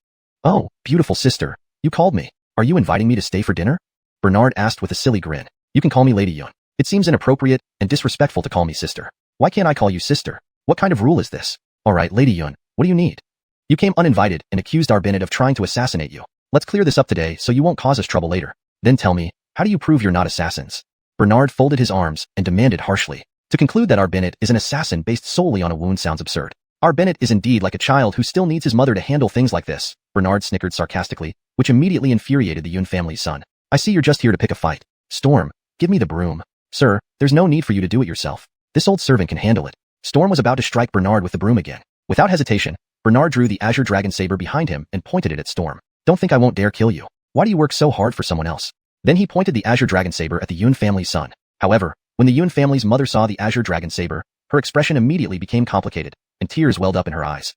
"Oh, beautiful sister, you called me. Are you inviting me to stay for dinner?" Bernard asked with a silly grin. "You can call me Lady Yun. It seems inappropriate and disrespectful to call me sister. Why can't I call you sister? What kind of rule is this?" "All right, Lady Yun, what do you need?" "You came uninvited and accused our Bennett of trying to assassinate you. Let's clear this up today so you won't cause us trouble later. Then tell me, how do you prove you're not assassins?" Bernard folded his arms and demanded harshly. To conclude that our Bennett is an assassin based solely on a wound sounds absurd. Our Bennett is indeed like a child who still needs his mother to handle things like this, Bernard snickered sarcastically, which immediately infuriated the Yun family's son. "I see you're just here to pick a fight. Storm, give me the broom." "Sir, there's no need for you to do it yourself. This old servant can handle it." Storm was about to strike Bernard with the broom again. Without hesitation, Bernard drew the azure dragon saber behind him and pointed it at Storm. "Don't think I won't dare kill you. Why do you work so hard for someone else?" Then he pointed the azure dragon saber at the Yun family's son. However, when the Yun family's mother saw the azure dragon saber, her expression immediately became complicated, and tears welled up in her eyes.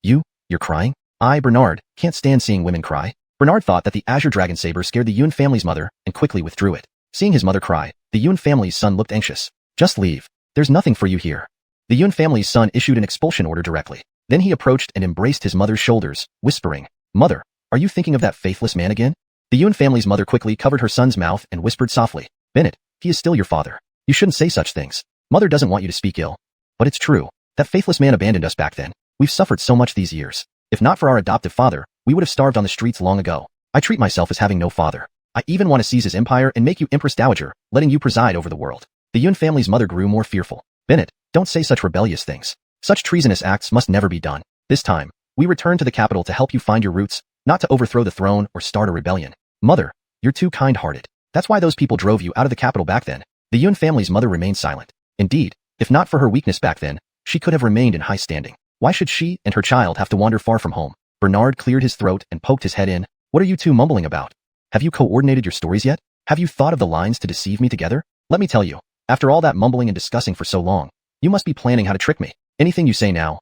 You're crying?" "I, Bernard, can't stand seeing women cry." Bernard thought that the azure dragon saber scared the Yun family's mother and quickly withdrew it. Seeing his mother cry, the Yun family's son looked anxious. "Just leave. There's nothing for you here." The Yun family's son issued an expulsion order directly. Then he approached and embraced his mother's shoulders, whispering, "Mother, are you thinking of that faithless man again?" The Yun family's mother quickly covered her son's mouth and whispered softly, "Bennett, he is still your father. You shouldn't say such things. Mother doesn't want you to speak ill. But it's true. That faithless man abandoned us back then. We've suffered so much these years. If not for our adoptive father, we would have starved on the streets long ago. I treat myself as having no father. I even want to seize his empire and make you Empress Dowager, letting you preside over the world." The Yun family's mother grew more fearful. "Bennett, don't say such rebellious things. Such treasonous acts must never be done. This time, we return to the capital to help you find your roots, not to overthrow the throne or start a rebellion." "Mother, you're too kind-hearted. That's why those people drove you out of the capital back then." The Yun family's mother remained silent. Indeed, if not for her weakness back then, she could have remained in high standing. Why should she and her child have to wander far from home? Bernard cleared his throat and poked his head in. "What are you two mumbling about? Have you coordinated your stories yet? Have you thought of the lines to deceive me together? Let me tell you, after all that mumbling and discussing for so long, you must be planning how to trick me. Anything you say now,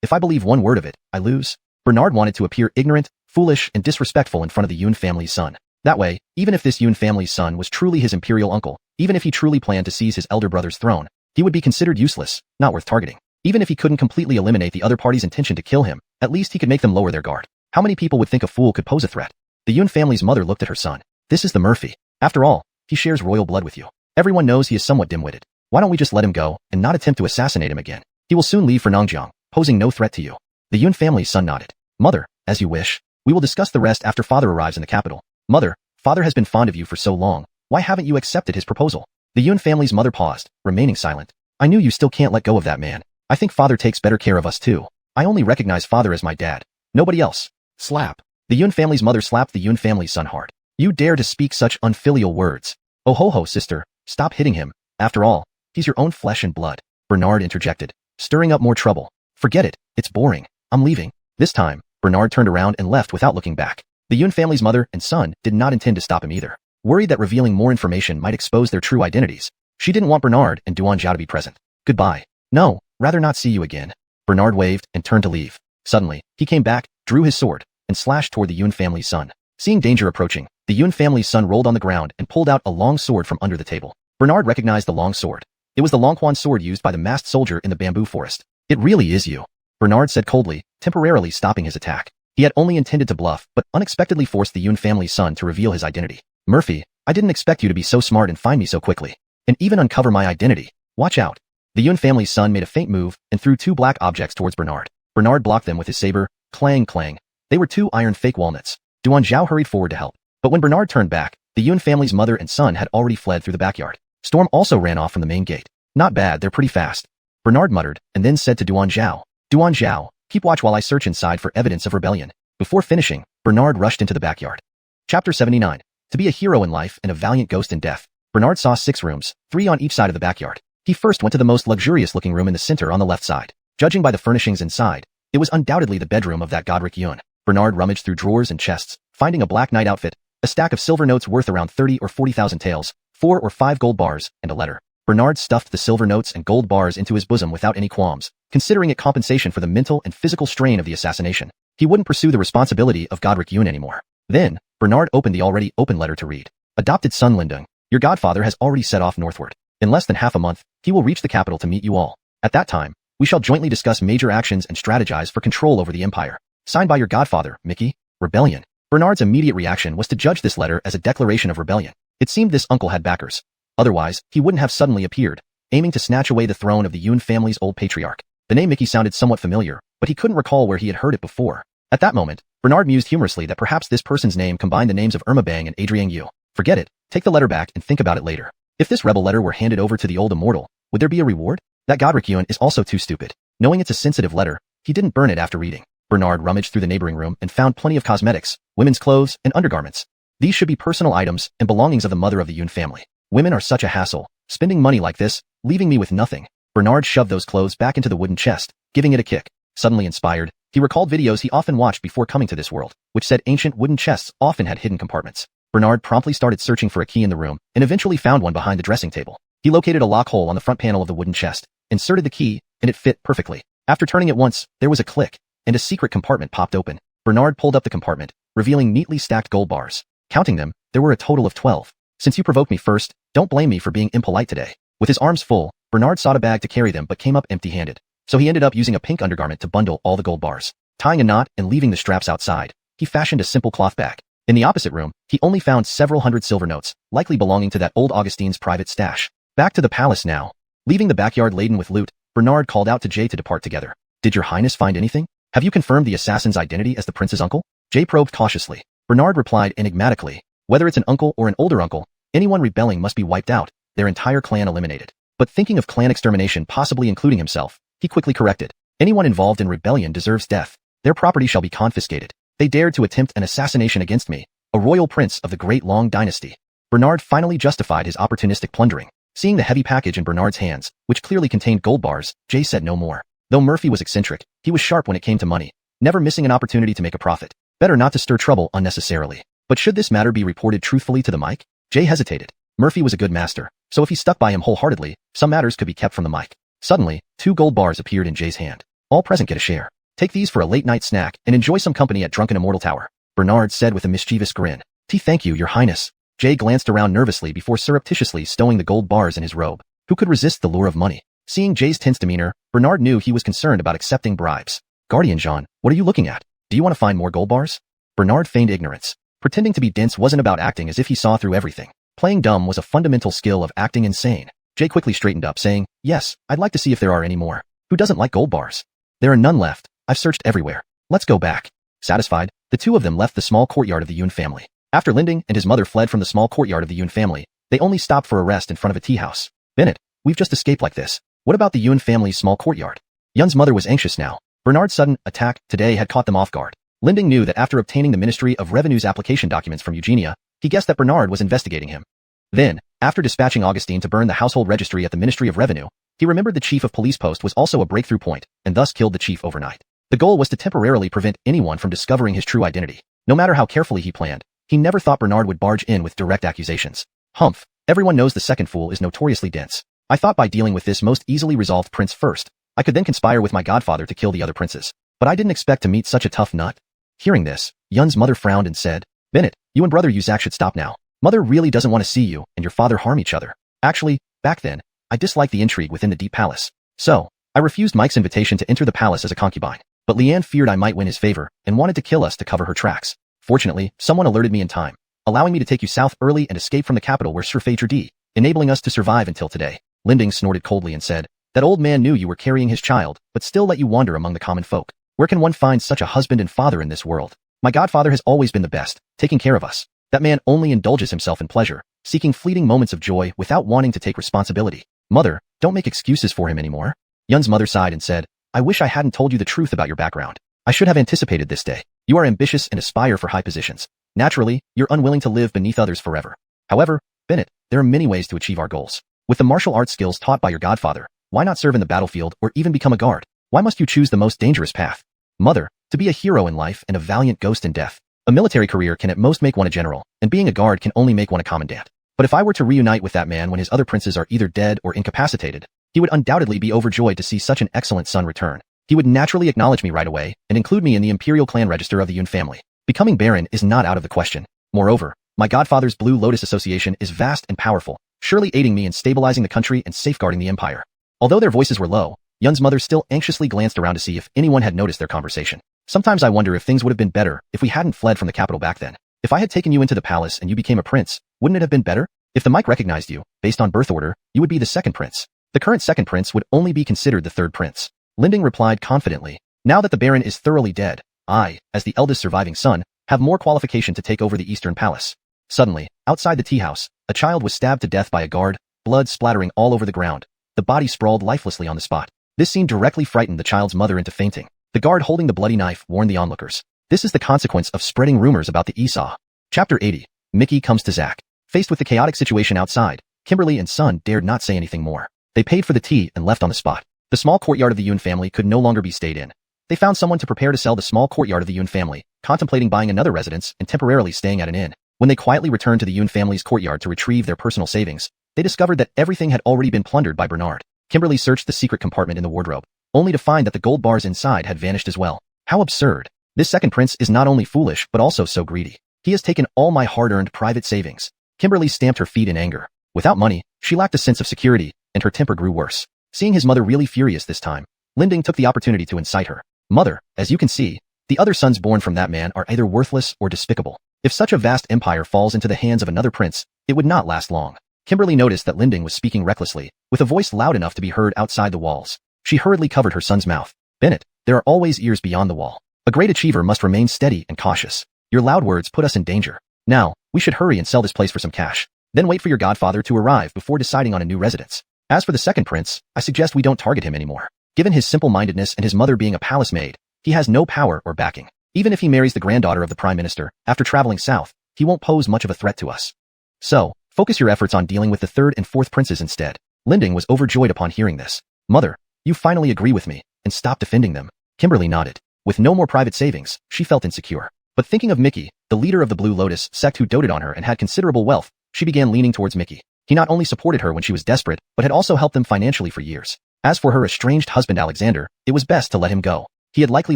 if I believe one word of it, I lose." Bernard wanted to appear ignorant, foolish, and disrespectful in front of the Yun family's son. That way, even if this Yun family's son was truly his imperial uncle, even if he truly planned to seize his elder brother's throne, he would be considered useless, not worth targeting. Even if he couldn't completely eliminate the other party's intention to kill him, at least he could make them lower their guard. How many people would think a fool could pose a threat? The Yun family's mother looked at her son. "This is the Murphy. After all, he shares royal blood with you. Everyone knows he is somewhat dim-witted. Why don't we just let him go and not attempt to assassinate him again? He will soon leave for Nangjiang, posing no threat to you." The Yun family's son nodded. "Mother, as you wish. We will discuss the rest after father arrives in the capital." "Mother, father has been fond of you for so long. Why haven't you accepted his proposal?" The Yun family's mother paused, remaining silent. "I knew you still can't let go of that man. I think father takes better care of us too. I only recognize father as my dad. Nobody else." Slap. The Yun family's mother slapped the Yun family's son hard. "You dare to speak such unfilial words. Oh ho ho, sister, stop hitting him. After all, he's your own flesh and blood." Bernard interjected, stirring up more trouble. "Forget it, it's boring. I'm leaving." This time, Bernard turned around and left without looking back. The Yun family's mother and son did not intend to stop him either. Worried that revealing more information might expose their true identities, she didn't want Bernard and Duan Zhao to be present. "Goodbye. No, rather not see you again." Bernard waved and turned to leave. Suddenly, he came back, drew his sword, and slashed toward the Yun family's son. Seeing danger approaching, the Yun family's son rolled on the ground and pulled out a long sword from under the table. Bernard recognized the long sword. It was the Longquan sword used by the masked soldier in the bamboo forest. "It really is you," Bernard said coldly, temporarily stopping his attack. He had only intended to bluff, but unexpectedly forced the Yun family's son to reveal his identity. "Murphy, I didn't expect you to be so smart and find me so quickly. And even uncover my identity. Watch out. The Yun family's son made a faint move and threw two black objects towards Bernard. Bernard blocked them with his saber. Clang, clang. They were two iron fake walnuts. Duan Zhao hurried forward to help. But when Bernard turned back, the Yun family's mother and son had already fled through the backyard. Storm also ran off from the main gate. Not bad, they're pretty fast. Bernard muttered, and then said to Duan Zhao, Duan Zhao, keep watch while I search inside for evidence of rebellion. Before finishing, Bernard rushed into the backyard. Chapter 79. To be a hero in life and a valiant ghost in death. Bernard saw 6 rooms, 3 on each side of the backyard. He first went to the most luxurious-looking room in the center on the left side. Judging by the furnishings inside, it was undoubtedly the bedroom of that Godric Yun. Bernard rummaged through drawers and chests, finding a black knight outfit, a stack of silver notes worth around 30 or 40,000 taels, 4 or 5 gold bars, and a letter. Bernard stuffed the silver notes and gold bars into his bosom without any qualms, considering it compensation for the mental and physical strain of the assassination. He wouldn't pursue the responsibility of Godric Yun anymore. Then, Bernard opened the already open letter to read. Adopted son Lindung, your godfather has already set off northward. In less than half a month, he will reach the capital to meet you all. At that time, we shall jointly discuss major actions and strategize for control over the empire. Signed by your godfather, Mickey. Rebellion. Bernard's immediate reaction was to judge this letter as a declaration of rebellion. It seemed this uncle had backers. Otherwise, he wouldn't have suddenly appeared, aiming to snatch away the throne of the Yun family's old patriarch. The name Mickey sounded somewhat familiar, but he couldn't recall where he had heard it before. At that moment, Bernard mused humorously that perhaps this person's name combined the names of Irma Bang and Adriang Yu. Forget it, take the letter back and think about it later. If this rebel letter were handed over to the old immortal, would there be a reward? That Godric Yun is also too stupid. Knowing it's a sensitive letter, he didn't burn it after reading. Bernard rummaged through the neighboring room and found plenty of cosmetics, women's clothes, and undergarments. These should be personal items and belongings of the mother of the Yun family. Women are such a hassle, spending money like this, leaving me with nothing. Bernard shoved those clothes back into the wooden chest, giving it a kick. Suddenly inspired, he recalled videos he often watched before coming to this world, which said ancient wooden chests often had hidden compartments. Bernard promptly started searching for a key in the room and eventually found one behind the dressing table. He located a lock hole on the front panel of the wooden chest, inserted the key, and it fit perfectly. After turning it once, there was a click, and a secret compartment popped open. Bernard pulled up the compartment, revealing neatly stacked gold bars. Counting them, there were a total of 12. Since you provoked me first, don't blame me for being impolite today. With his arms full, Bernard sought a bag to carry them but came up empty-handed. So he ended up using a pink undergarment to bundle all the gold bars. Tying a knot and leaving the straps outside, he fashioned a simple cloth bag. In the opposite room, he only found several hundred silver notes, likely belonging to that old Augustine's private stash. Back to the palace now. Leaving the backyard laden with loot, Bernard called out to Jay to depart together. Did your highness find anything? Have you confirmed the assassin's identity as the prince's uncle? Jay probed cautiously. Bernard replied enigmatically. Whether it's an uncle or an older uncle, anyone rebelling must be wiped out, their entire clan eliminated. But thinking of clan extermination possibly including himself, he quickly corrected. Anyone involved in rebellion deserves death. Their property shall be confiscated. They dared to attempt an assassination against me, a royal prince of the Great Long Dynasty. Bernard finally justified his opportunistic plundering. Seeing the heavy package in Bernard's hands, which clearly contained gold bars, Jay said no more. Though Murphy was eccentric, he was sharp when it came to money, never missing an opportunity to make a profit. Better not to stir trouble unnecessarily. But should this matter be reported truthfully to the mic? Jay hesitated. Murphy was a good master, so if he stuck by him wholeheartedly, some matters could be kept from the mic. Suddenly, 2 gold bars appeared in Jay's hand. All present get a share. Take these for a late-night snack and enjoy some company at Drunken Immortal Tower. Bernard said with a mischievous grin. Thank you, your highness. Jay glanced around nervously before surreptitiously stowing the gold bars in his robe. Who could resist the lure of money? Seeing Jay's tense demeanor, Bernard knew he was concerned about accepting bribes. Guardian Jean, what are you looking at? Do you want to find more gold bars? Bernard feigned ignorance. Pretending to be dense wasn't about acting as if he saw through everything. Playing dumb was a fundamental skill of acting insane. Jay quickly straightened up, saying, yes, I'd like to see if there are any more. Who doesn't like gold bars? There are none left. I've searched everywhere. Let's go back. Satisfied, the two of them left the small courtyard of the Yun family. After Linding and his mother fled from the small courtyard of the Yun family, they only stopped for a rest in front of a tea house. Bennett, we've just escaped like this. What about the Yun family's small courtyard? Yun's mother was anxious now. Bernard's sudden attack today had caught them off guard. Linding knew that after obtaining the Ministry of Revenue's application documents from Eugenia, he guessed that Bernard was investigating him. Then, after dispatching Augustine to burn the household registry at the Ministry of Revenue, he remembered the chief of police post was also a breakthrough point, and thus killed the chief overnight. The goal was to temporarily prevent anyone from discovering his true identity. No matter how carefully he planned, he never thought Bernard would barge in with direct accusations. Humph, everyone knows the second fool is notoriously dense. I thought by dealing with this most easily resolved prince first, I could then conspire with my godfather to kill the other princes. But I didn't expect to meet such a tough nut. Hearing this, Yun's mother frowned and said, Bennett, you and brother Yuzak should stop now. Mother really doesn't want to see you and your father harm each other. Actually, back then, I disliked the intrigue within the Deep Palace. So, I refused Mike's invitation to enter the palace as a concubine. But Leanne feared I might win his favor and wanted to kill us to cover her tracks. Fortunately, someone alerted me in time. allowing me to take you south early and escape from the capital where Srfajrd, enabling us to survive until today. Linding snorted coldly and said, that old man knew you were carrying his child, but still let you wander among the common folk. Where can one find such a husband and father in this world? My godfather has always been the best, taking care of us. That man only indulges himself in pleasure, seeking fleeting moments of joy without wanting to take responsibility. Mother, don't make excuses for him anymore. Yun's mother sighed and said, I wish I hadn't told you the truth about your background. I should have anticipated this day. You are ambitious and aspire for high positions. Naturally, you're unwilling to live beneath others forever. However, Bennett, there are many ways to achieve our goals. With the martial arts skills taught by your godfather, why not serve in the battlefield or even become a guard? Why must you choose the most dangerous path? Mother, to be a hero in life and a valiant ghost in death. A military career can at most make one a general, and being a guard can only make one a commandant. But if I were to reunite with that man when his other princes are either dead or incapacitated, he would undoubtedly be overjoyed to see such an excellent son return. He would naturally acknowledge me right away and include me in the imperial clan register of the Yun family. Becoming baron is not out of the question. Moreover, my godfather's Blue Lotus Association is vast and powerful, surely aiding me in stabilizing the country and safeguarding the empire. Although their voices were low, Yun's mother still anxiously glanced around to see if anyone had noticed their conversation. Sometimes I wonder if things would have been better if we hadn't fled from the capital back then. If I had taken you into the palace and you became a prince, wouldn't it have been better? If the Mike recognized you, based on birth order, you would be the second prince. The current second prince would only be considered the third prince. Linding replied confidently, now that the baron is thoroughly dead, I, as the eldest surviving son, have more qualification to take over the Eastern Palace. Suddenly, outside the tea house, a child was stabbed to death by a guard, blood splattering all over the ground. The body sprawled lifelessly on the spot. This scene directly frightened the child's mother into fainting. The guard holding the bloody knife warned the onlookers. This is the consequence of spreading rumors about the Esau. Chapter 80. Mickey comes to Zack. Faced with the chaotic situation outside, Kimberly and Son dared not say anything more. They paid for the tea and left on the spot. The small courtyard of the Yun family could no longer be stayed in. They found someone to prepare to sell the small courtyard of the Yun family, contemplating buying another residence and temporarily staying at an inn. When they quietly returned to the Yun family's courtyard to retrieve their personal savings, they discovered that everything had already been plundered by Bernard. Kimberly searched the secret compartment in the wardrobe, only to find that the gold bars inside had vanished as well. How absurd. This second prince is not only foolish but also so greedy. He has taken all my hard-earned private savings. Kimberly stamped her feet in anger. Without money, she lacked a sense of security, and her temper grew worse. Seeing his mother really furious this time, Linding took the opportunity to incite her. Mother, as you can see, the other sons born from that man are either worthless or despicable. If such a vast empire falls into the hands of another prince, it would not last long. Kimberly noticed that Linding was speaking recklessly, with a voice loud enough to be heard outside the walls. She hurriedly covered her son's mouth. Bennett, there are always ears beyond the wall. A great achiever must remain steady and cautious. Your loud words put us in danger. Now, we should hurry and sell this place for some cash. Then wait for your godfather to arrive before deciding on a new residence. As for the second prince, I suggest we don't target him anymore. Given his simple-mindedness and his mother being a palace maid, he has no power or backing. Even if he marries the granddaughter of the prime minister, after traveling south, he won't pose much of a threat to us. So, focus your efforts on dealing with the third and fourth princes instead. Linding was overjoyed upon hearing this. Mother, you finally agree with me, and stop defending them. Kimberly nodded. With no more private savings, she felt insecure. But thinking of Mickey, the leader of the Blue Lotus sect who doted on her and had considerable wealth, she began leaning towards Mickey. He not only supported her when she was desperate, but had also helped them financially for years. As for her estranged husband Alexander, it was best to let him go. He had likely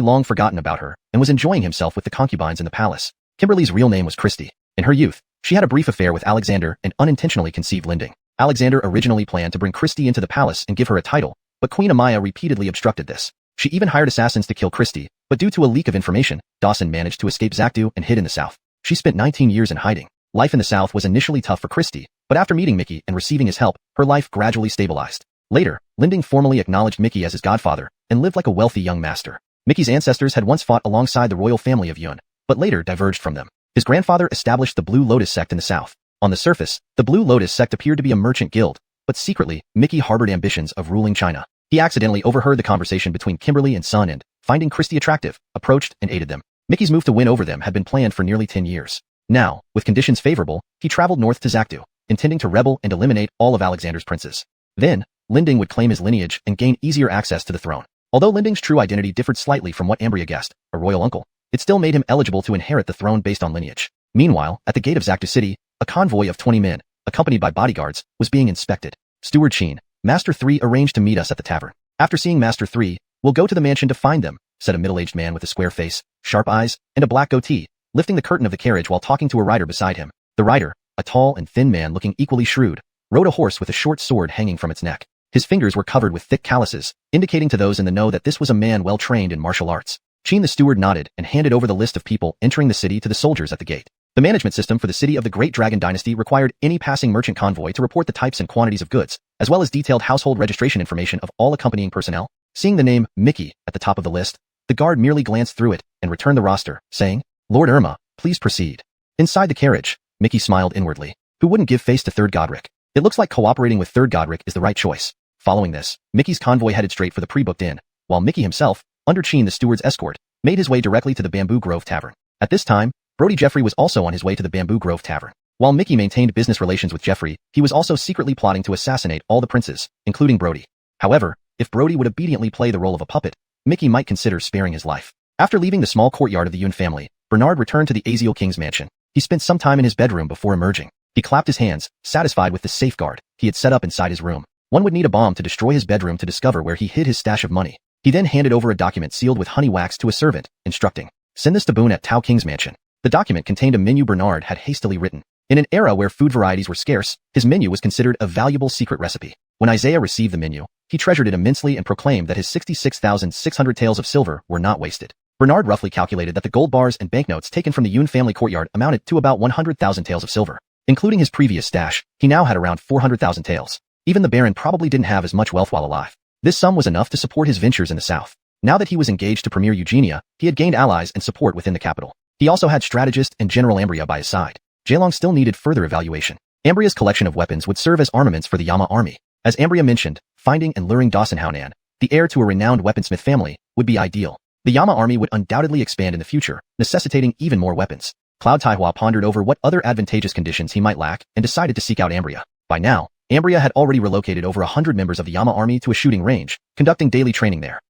long forgotten about her, and was enjoying himself with the concubines in the palace. Kimberly's real name was Christie. In her youth, she had a brief affair with Alexander and unintentionally conceived Linding. Alexander originally planned to bring Christie into the palace and give her a title, but Queen Amaya repeatedly obstructed this. She even hired assassins to kill Christie, but due to a leak of information, Dawson managed to escape Zakdu and hid in the south. She spent 19 years in hiding. Life in the south was initially tough for Christie, but after meeting Mickey and receiving his help, her life gradually stabilized. Later, Linding formally acknowledged Mickey as his godfather, and lived like a wealthy young master. Mickey's ancestors had once fought alongside the royal family of Yun, but later diverged from them. His grandfather established the Blue Lotus sect in the south. On the surface, the Blue Lotus sect appeared to be a merchant guild, but secretly, Mickey harbored ambitions of ruling China. He accidentally overheard the conversation between Kimberly and Son and, finding Christie attractive, approached and aided them. Mickey's move to win over them had been planned for nearly 10 years. Now, with conditions favorable, he traveled north to Zakdu, intending to rebel and eliminate all of Alexander's princes. Then, Linding would claim his lineage and gain easier access to the throne. Although Linding's true identity differed slightly from what Ambria guessed, a royal uncle, it still made him eligible to inherit the throne based on lineage. Meanwhile, at the gate of Zakdu City, a convoy of 20 men, accompanied by bodyguards, was being inspected. Steward Sheen, Master 3 arranged to meet us at the tavern. After seeing Master 3, we'll go to the mansion to find them, said a middle-aged man with a square face, sharp eyes, and a black goatee, lifting the curtain of the carriage while talking to a rider beside him. The rider, a tall and thin man looking equally shrewd, rode a horse with a short sword hanging from its neck. His fingers were covered with thick calluses, indicating to those in the know that this was a man well trained in martial arts. Sheen the steward nodded and handed over the list of people entering the city to the soldiers at the gate. The management system for the city of the Great Dragon Dynasty required any passing merchant convoy to report the types and quantities of goods, as well as detailed household registration information of all accompanying personnel. Seeing the name Mickey at the top of the list, the guard merely glanced through it and returned the roster, saying, "Lord Irma, please proceed." Inside the carriage, Mickey smiled inwardly. Who wouldn't give face to Third Godric? It looks like cooperating with Third Godric is the right choice. Following this, Mickey's convoy headed straight for the pre-booked inn, while Mickey himself, under Cheen the steward's escort, made his way directly to the Bamboo Grove Tavern. At this time, Brody Jeffrey was also on his way to the Bamboo Grove Tavern. While Mickey maintained business relations with Jeffrey, he was also secretly plotting to assassinate all the princes, including Brody. However, if Brody would obediently play the role of a puppet, Mickey might consider sparing his life. After leaving the small courtyard of the Yun family, Bernard returned to the Aziel King's mansion. He spent some time in his bedroom before emerging. He clapped his hands, satisfied with the safeguard he had set up inside his room. One would need a bomb to destroy his bedroom to discover where he hid his stash of money. He then handed over a document sealed with honey wax to a servant, instructing, "Send this to Boone at Tao King's mansion." The document contained a menu Bernard had hastily written. In an era where food varieties were scarce, his menu was considered a valuable secret recipe. When Isaiah received the menu, he treasured it immensely and proclaimed that his 66,600 taels of silver were not wasted. Bernard roughly calculated that the gold bars and banknotes taken from the Yun family courtyard amounted to about 100,000 taels of silver. Including his previous stash, he now had around 400,000 taels. Even the Baron probably didn't have as much wealth while alive. This sum was enough to support his ventures in the south. Now that he was engaged to Premier Eugenia, he had gained allies and support within the capital. He also had strategist and General Ambria by his side. Jaelong still needed further evaluation. Ambria's collection of weapons would serve as armaments for the Yama army. As Ambria mentioned, finding and luring Dawson Haunan, the heir to a renowned weaponsmith family, would be ideal. The Yama army would undoubtedly expand in the future, necessitating even more weapons. Cloud Taihua pondered over what other advantageous conditions he might lack and decided to seek out Ambria. By now, Ambria had already relocated over 100 members of the Yama army to a shooting range, conducting daily training there.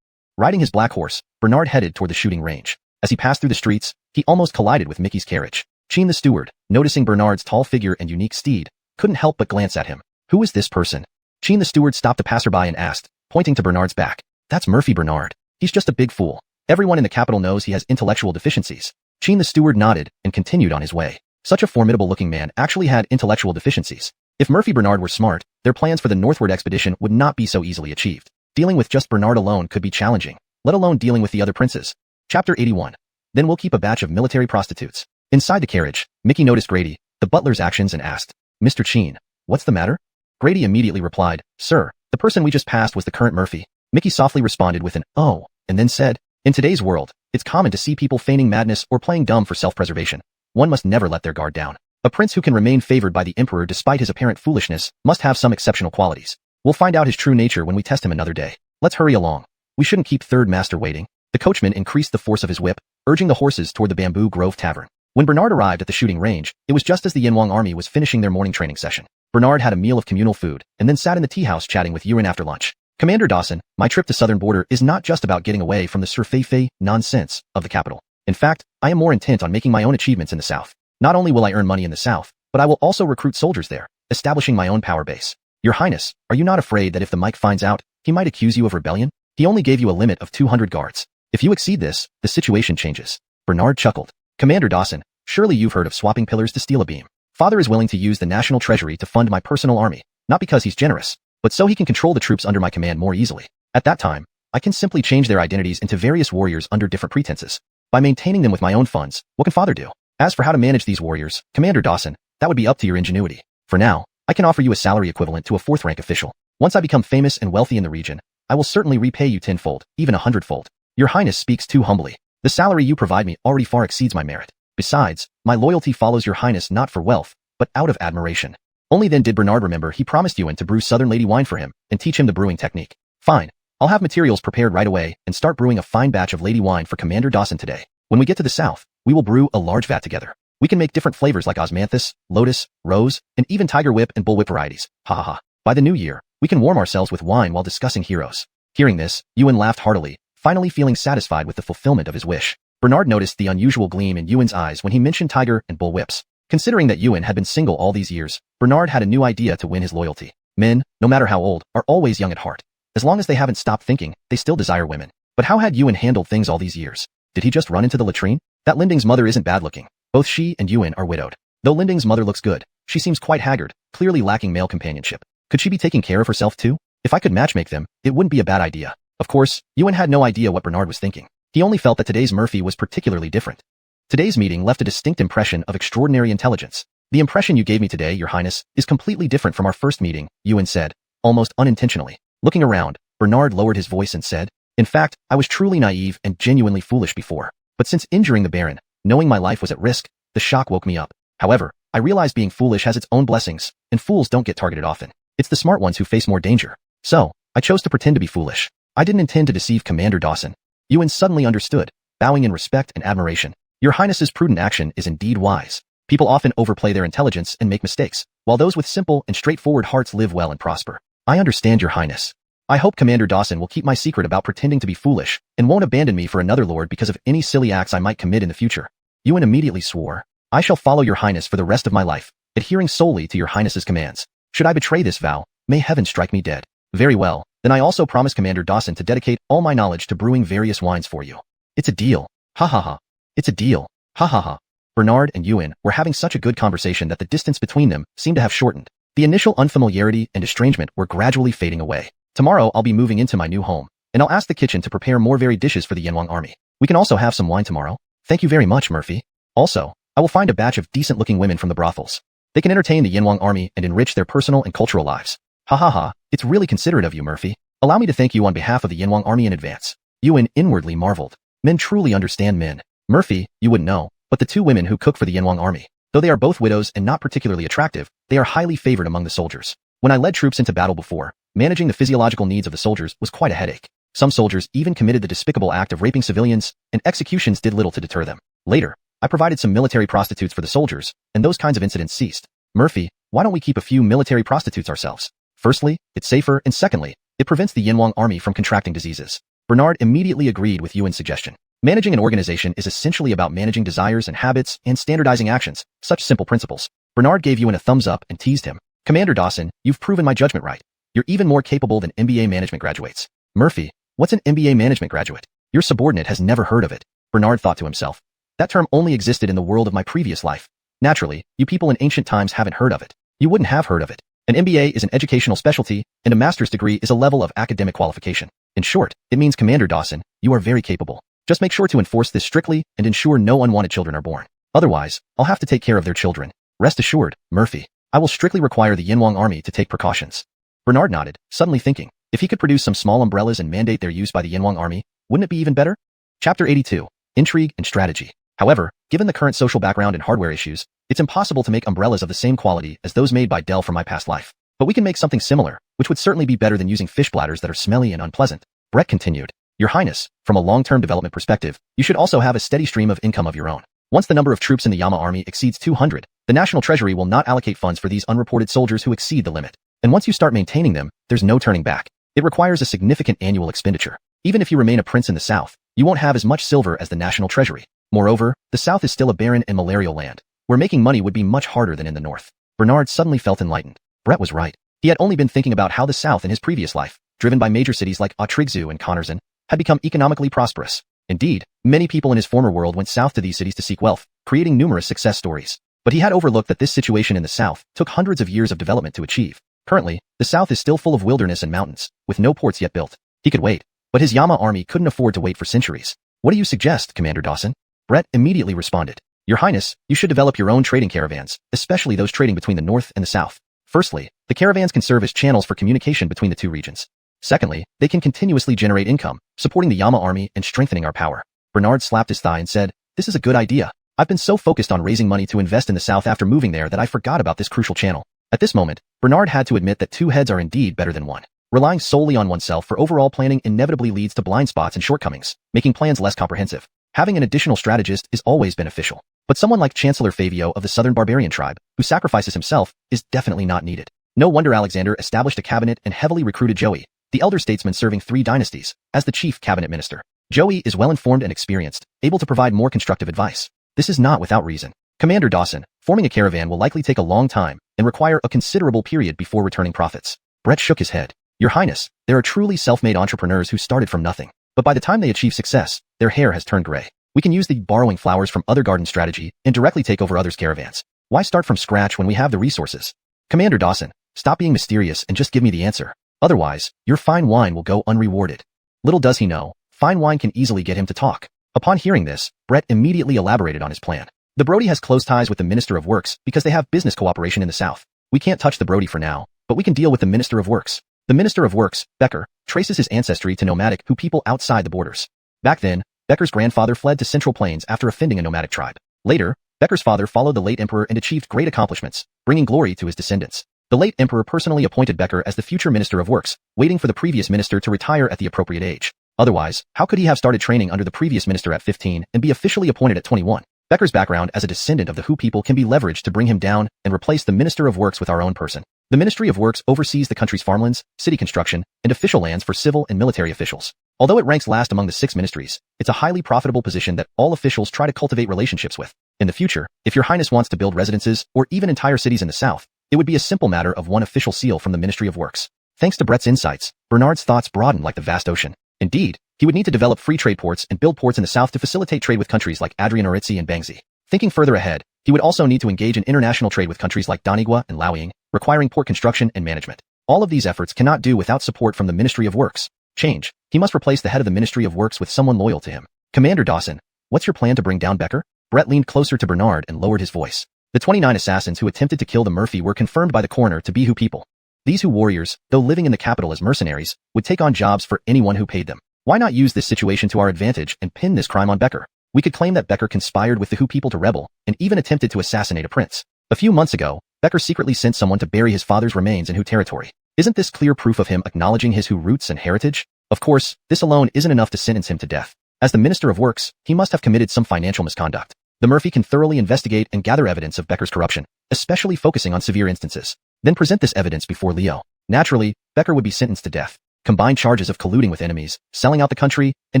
Riding his black horse, Bernard headed toward the shooting range. As he passed through the streets, he almost collided with Mickey's carriage. Cheen the steward, noticing Bernard's tall figure and unique steed, couldn't help but glance at him. Who is this person? Cheen the steward stopped a passerby and asked, pointing to Bernard's back. That's Murphy Bernard. He's just a big fool. Everyone in the capital knows he has intellectual deficiencies. Cheen the steward nodded and continued on his way. Such a formidable-looking man actually had intellectual deficiencies. If Murphy Bernard were smart, their plans for the northward expedition would not be so easily achieved. Dealing with just Bernard alone could be challenging, let alone dealing with the other princes. Chapter 81. Then we'll keep a batch of military prostitutes. Inside the carriage, Mickey noticed Grady, the butler's actions, and asked, "Mr. Cheen, what's the matter?" Grady immediately replied, "Sir, the person we just passed was the current Murphy." Mickey softly responded with an "oh," and then said, "In today's world, it's common to see people feigning madness or playing dumb for self-preservation. One must never let their guard down. A prince who can remain favored by the emperor despite his apparent foolishness must have some exceptional qualities. We'll find out his true nature when we test him another day. Let's hurry along. We shouldn't keep Third Master waiting." The coachman increased the force of his whip, urging the horses toward the Bamboo Grove Tavern. When Bernard arrived at the shooting range, it was just as the Yinwang army was finishing their morning training session. Bernard had a meal of communal food and then sat in the tea house chatting with Yuan after lunch. "Commander Dawson, my trip to southern border is not just about getting away from the surfei nonsense of the capital. In fact, I am more intent on making my own achievements in the south. Not only will I earn money in the south, but I will also recruit soldiers there, establishing my own power base. Your Highness, are you not afraid that if the Mike finds out, he might accuse you of rebellion? He only gave you a limit of 200 guards. If you exceed this, the situation changes." Bernard chuckled. "Commander Dawson, surely you've heard of swapping pillars to steel a beam. Father is willing to use the national treasury to fund my personal army, not because he's generous, but so he can control the troops under my command more easily. At that time, I can simply change their identities into various warriors under different pretenses. By maintaining them with my own funds, what can Father do? As for how to manage these warriors, Commander Dawson, that would be up to your ingenuity. For now, I can offer you a salary equivalent to a 4th-rank official. Once I become famous and wealthy in the region, I will certainly repay you 10-fold, even 100-fold. Your Highness speaks too humbly. The salary you provide me already far exceeds my merit. Besides, my loyalty follows your Highness not for wealth, but out of admiration." Only then did Bernard remember he promised Yuan to brew Southern Lady wine for him and teach him the brewing technique. "Fine. I'll have materials prepared right away and start brewing a fine batch of lady wine for Commander Dawson today. When we get to the south, we will brew a large vat together. We can make different flavors like osmanthus, lotus, rose, and even tiger whip and bullwhip varieties. Ha ha ha. By the new year, we can warm ourselves with wine while discussing heroes." Hearing this, Yuan laughed heartily, finally feeling satisfied with the fulfillment of his wish. Bernard noticed the unusual gleam in Yuan's eyes when he mentioned tiger and bull whips. Considering that Yuan had been single all these years, Bernard had a new idea to win his loyalty. Men, no matter how old, are always young at heart. As long as they haven't stopped thinking, they still desire women. But how had Yuan handled things all these years? Did he just run into the latrine? That Linding's mother isn't bad looking. Both she and Yuan are widowed. Though Linding's mother looks good, she seems quite haggard, clearly lacking male companionship. Could she be taking care of herself too? If I could matchmake them, it wouldn't be a bad idea. Of course, Yuan had no idea what Bernard was thinking. He only felt that today's Murphy was particularly different. Today's meeting left a distinct impression of extraordinary intelligence. The impression you gave me today, Your Highness, is completely different from our first meeting, Yuan said, almost unintentionally. Looking around, Bernard lowered his voice and said, in fact, I was truly naive and genuinely foolish before. But since injuring the Baron, knowing my life was at risk, the shock woke me up. However, I realized being foolish has its own blessings, and fools don't get targeted often. It's the smart ones who face more danger. So, I chose to pretend to be foolish. I didn't intend to deceive Commander Dawson. Yuan suddenly understood, bowing in respect and admiration. Your Highness's prudent action is indeed wise. People often overplay their intelligence and make mistakes, while those with simple and straightforward hearts live well and prosper. I understand, Your Highness. I hope Commander Dawson will keep my secret about pretending to be foolish and won't abandon me for another lord because of any silly acts I might commit in the future. Yuan immediately swore, I shall follow Your Highness for the rest of my life, adhering solely to Your Highness's commands. Should I betray this vow, may heaven strike me dead. Very well, then I also promise Commander Dawson to dedicate all my knowledge to brewing various wines for you. It's a deal. Ha ha ha. It's a deal. Ha ha ha. Bernard and Yuan were having such a good conversation that the distance between them seemed to have shortened. The initial unfamiliarity and estrangement were gradually fading away. Tomorrow I'll be moving into my new home, and I'll ask the kitchen to prepare more varied dishes for the Yanwang army. We can also have some wine tomorrow. Thank you very much, Murphy. Also, I will find a batch of decent-looking women from the brothels. They can entertain the Yanwang army and enrich their personal and cultural lives. Ha ha ha, it's really considerate of you, Murphy. Allow me to thank you on behalf of the Yanwang army in advance. Yuan inwardly marveled. Men truly understand men. Murphy, you wouldn't know, but the two women who cook for the Yanwang army, though they are both widows and not particularly attractive, they are highly favored among the soldiers. When I led troops into battle before, managing the physiological needs of the soldiers was quite a headache. Some soldiers even committed the despicable act of raping civilians, and executions did little to deter them. Later, I provided some military prostitutes for the soldiers, and those kinds of incidents ceased. Murphy, why don't we keep a few military prostitutes ourselves? Firstly, it's safer, and secondly, it prevents the Yanwang army from contracting diseases. Bernard immediately agreed with Yuan's suggestion. Managing an organization is essentially about managing desires and habits and standardizing actions, such simple principles. Bernard gave Yuan a thumbs up and teased him. Commander Dawson, you've proven my judgment right. You're even more capable than MBA management graduates. Murphy, what's an MBA management graduate? Your subordinate has never heard of it. Bernard thought to himself. That term only existed in the world of my previous life. Naturally, you people in ancient times haven't heard of it. You wouldn't have heard of it. An MBA is an educational specialty, and a master's degree is a level of academic qualification. In short, it means Commander Dawson, you are very capable. Just make sure to enforce this strictly and ensure no unwanted children are born. Otherwise, I'll have to take care of their children. Rest assured, Murphy, I will strictly require the Yanwang army to take precautions. Bernard nodded, suddenly thinking, if he could produce some small umbrellas and mandate their use by the Yanwang army, wouldn't it be even better? Chapter 82. Intrigue and Strategy. However, given the current social background and hardware issues, it's impossible to make umbrellas of the same quality as those made by Dell from my past life. But we can make something similar, which would certainly be better than using fish bladders that are smelly and unpleasant. Brett continued. Your Highness, from a long-term development perspective, you should also have a steady stream of income of your own. Once the number of troops in the Yama army exceeds 200, the National Treasury will not allocate funds for these unreported soldiers who exceed the limit. And once you start maintaining them, there's no turning back. It requires a significant annual expenditure. Even if you remain a prince in the South, you won't have as much silver as the National Treasury. Moreover, the South is still a barren and malarial land, where making money would be much harder than in the North. Bernard suddenly felt enlightened. Brett was right. He had only been thinking about how the South in his previous life, driven by major cities like Otrigzu and Connerzon, had become economically prosperous. Indeed, many people in his former world went south to these cities to seek wealth, creating numerous success stories. But he had overlooked that this situation in the South took hundreds of years of development to achieve. Currently, the South is still full of wilderness and mountains, with no ports yet built. He could wait, but his Yama army couldn't afford to wait for centuries. What do you suggest, Commander Dawson? Brett immediately responded. Your Highness, you should develop your own trading caravans, especially those trading between the North and the South. Firstly, the caravans can serve as channels for communication between the two regions. Secondly, they can continuously generate income, supporting the Yama army and strengthening our power. Bernard slapped his thigh and said, this is a good idea. I've been so focused on raising money to invest in the South after moving there that I forgot about this crucial channel. At this moment, Bernard had to admit that two heads are indeed better than one. Relying solely on oneself for overall planning inevitably leads to blind spots and shortcomings, making plans less comprehensive. Having an additional strategist is always beneficial. But someone like Chancellor Favio of the Southern Barbarian tribe, who sacrifices himself, is definitely not needed. No wonder Alexander established a cabinet and heavily recruited Joey, the elder statesman serving 3 dynasties, as the chief cabinet minister. Joey is well-informed and experienced, able to provide more constructive advice. This is not without reason. Commander Dawson, forming a caravan will likely take a long time and require a considerable period before returning profits. Brett shook his head. Your Highness, there are truly self-made entrepreneurs who started from nothing. But by the time they achieve success, their hair has turned gray. We can use the borrowing flowers from other garden strategy and directly take over others' caravans. Why start from scratch when we have the resources? Commander Dawson, stop being mysterious and just give me the answer. Otherwise, your fine wine will go unrewarded. Little does he know, fine wine can easily get him to talk. Upon hearing this, Brett immediately elaborated on his plan. The Brody has close ties with the Minister of Works because they have business cooperation in the South. We can't touch the Brody for now, but we can deal with the Minister of Works. The Minister of Works, Becker, traces his ancestry to nomadic who people outside the borders. Back then, Becker's grandfather fled to Central Plains after offending a nomadic tribe. Later, Becker's father followed the late emperor and achieved great accomplishments, bringing glory to his descendants. The late emperor personally appointed Becker as the future Minister of Works, waiting for the previous minister to retire at the appropriate age. Otherwise, how could he have started training under the previous minister at 15 and be officially appointed at 21? Becker's background as a descendant of the Hu people can be leveraged to bring him down and replace the Minister of Works with our own person. The Ministry of Works oversees the country's farmlands, city construction, and official lands for civil and military officials. Although it ranks last among the 6 ministries, it's a highly profitable position that all officials try to cultivate relationships with. In the future, if your highness wants to build residences or even entire cities in the South, it would be a simple matter of one official seal from the Ministry of Works. Thanks to Brett's insights, Bernard's thoughts broadened like the vast ocean. Indeed, he would need to develop free trade ports and build ports in the South to facilitate trade with countries like Adrianoritzi and Bangzi. Thinking further ahead, he would also need to engage in international trade with countries like donghua and Laoying, requiring port construction and management. All of these efforts cannot do without support from the Ministry of Works. Change. He must replace the head of the Ministry of Works with someone loyal to him. Commander Dawson, what's your plan to bring down Becker? Brett leaned closer to Bernard and lowered his voice. The 29 assassins who attempted to kill the Murphy were confirmed by the coroner to be Hu people. These Hu warriors, though living in the capital as mercenaries, would take on jobs for anyone who paid them. Why not use this situation to our advantage and pin this crime on Becker? We could claim that Becker conspired with the Hu people to rebel and even attempted to assassinate a prince. A few months ago, Becker secretly sent someone to bury his father's remains in Hu territory. Isn't this clear proof of him acknowledging his Hu roots and heritage? Of course, this alone isn't enough to sentence him to death. As the Minister of Works, he must have committed some financial misconduct. The Murphy can thoroughly investigate and gather evidence of Becker's corruption, especially focusing on severe instances. Then present this evidence before Leo. Naturally, Becker would be sentenced to death. Combined charges of colluding with enemies, selling out the country, and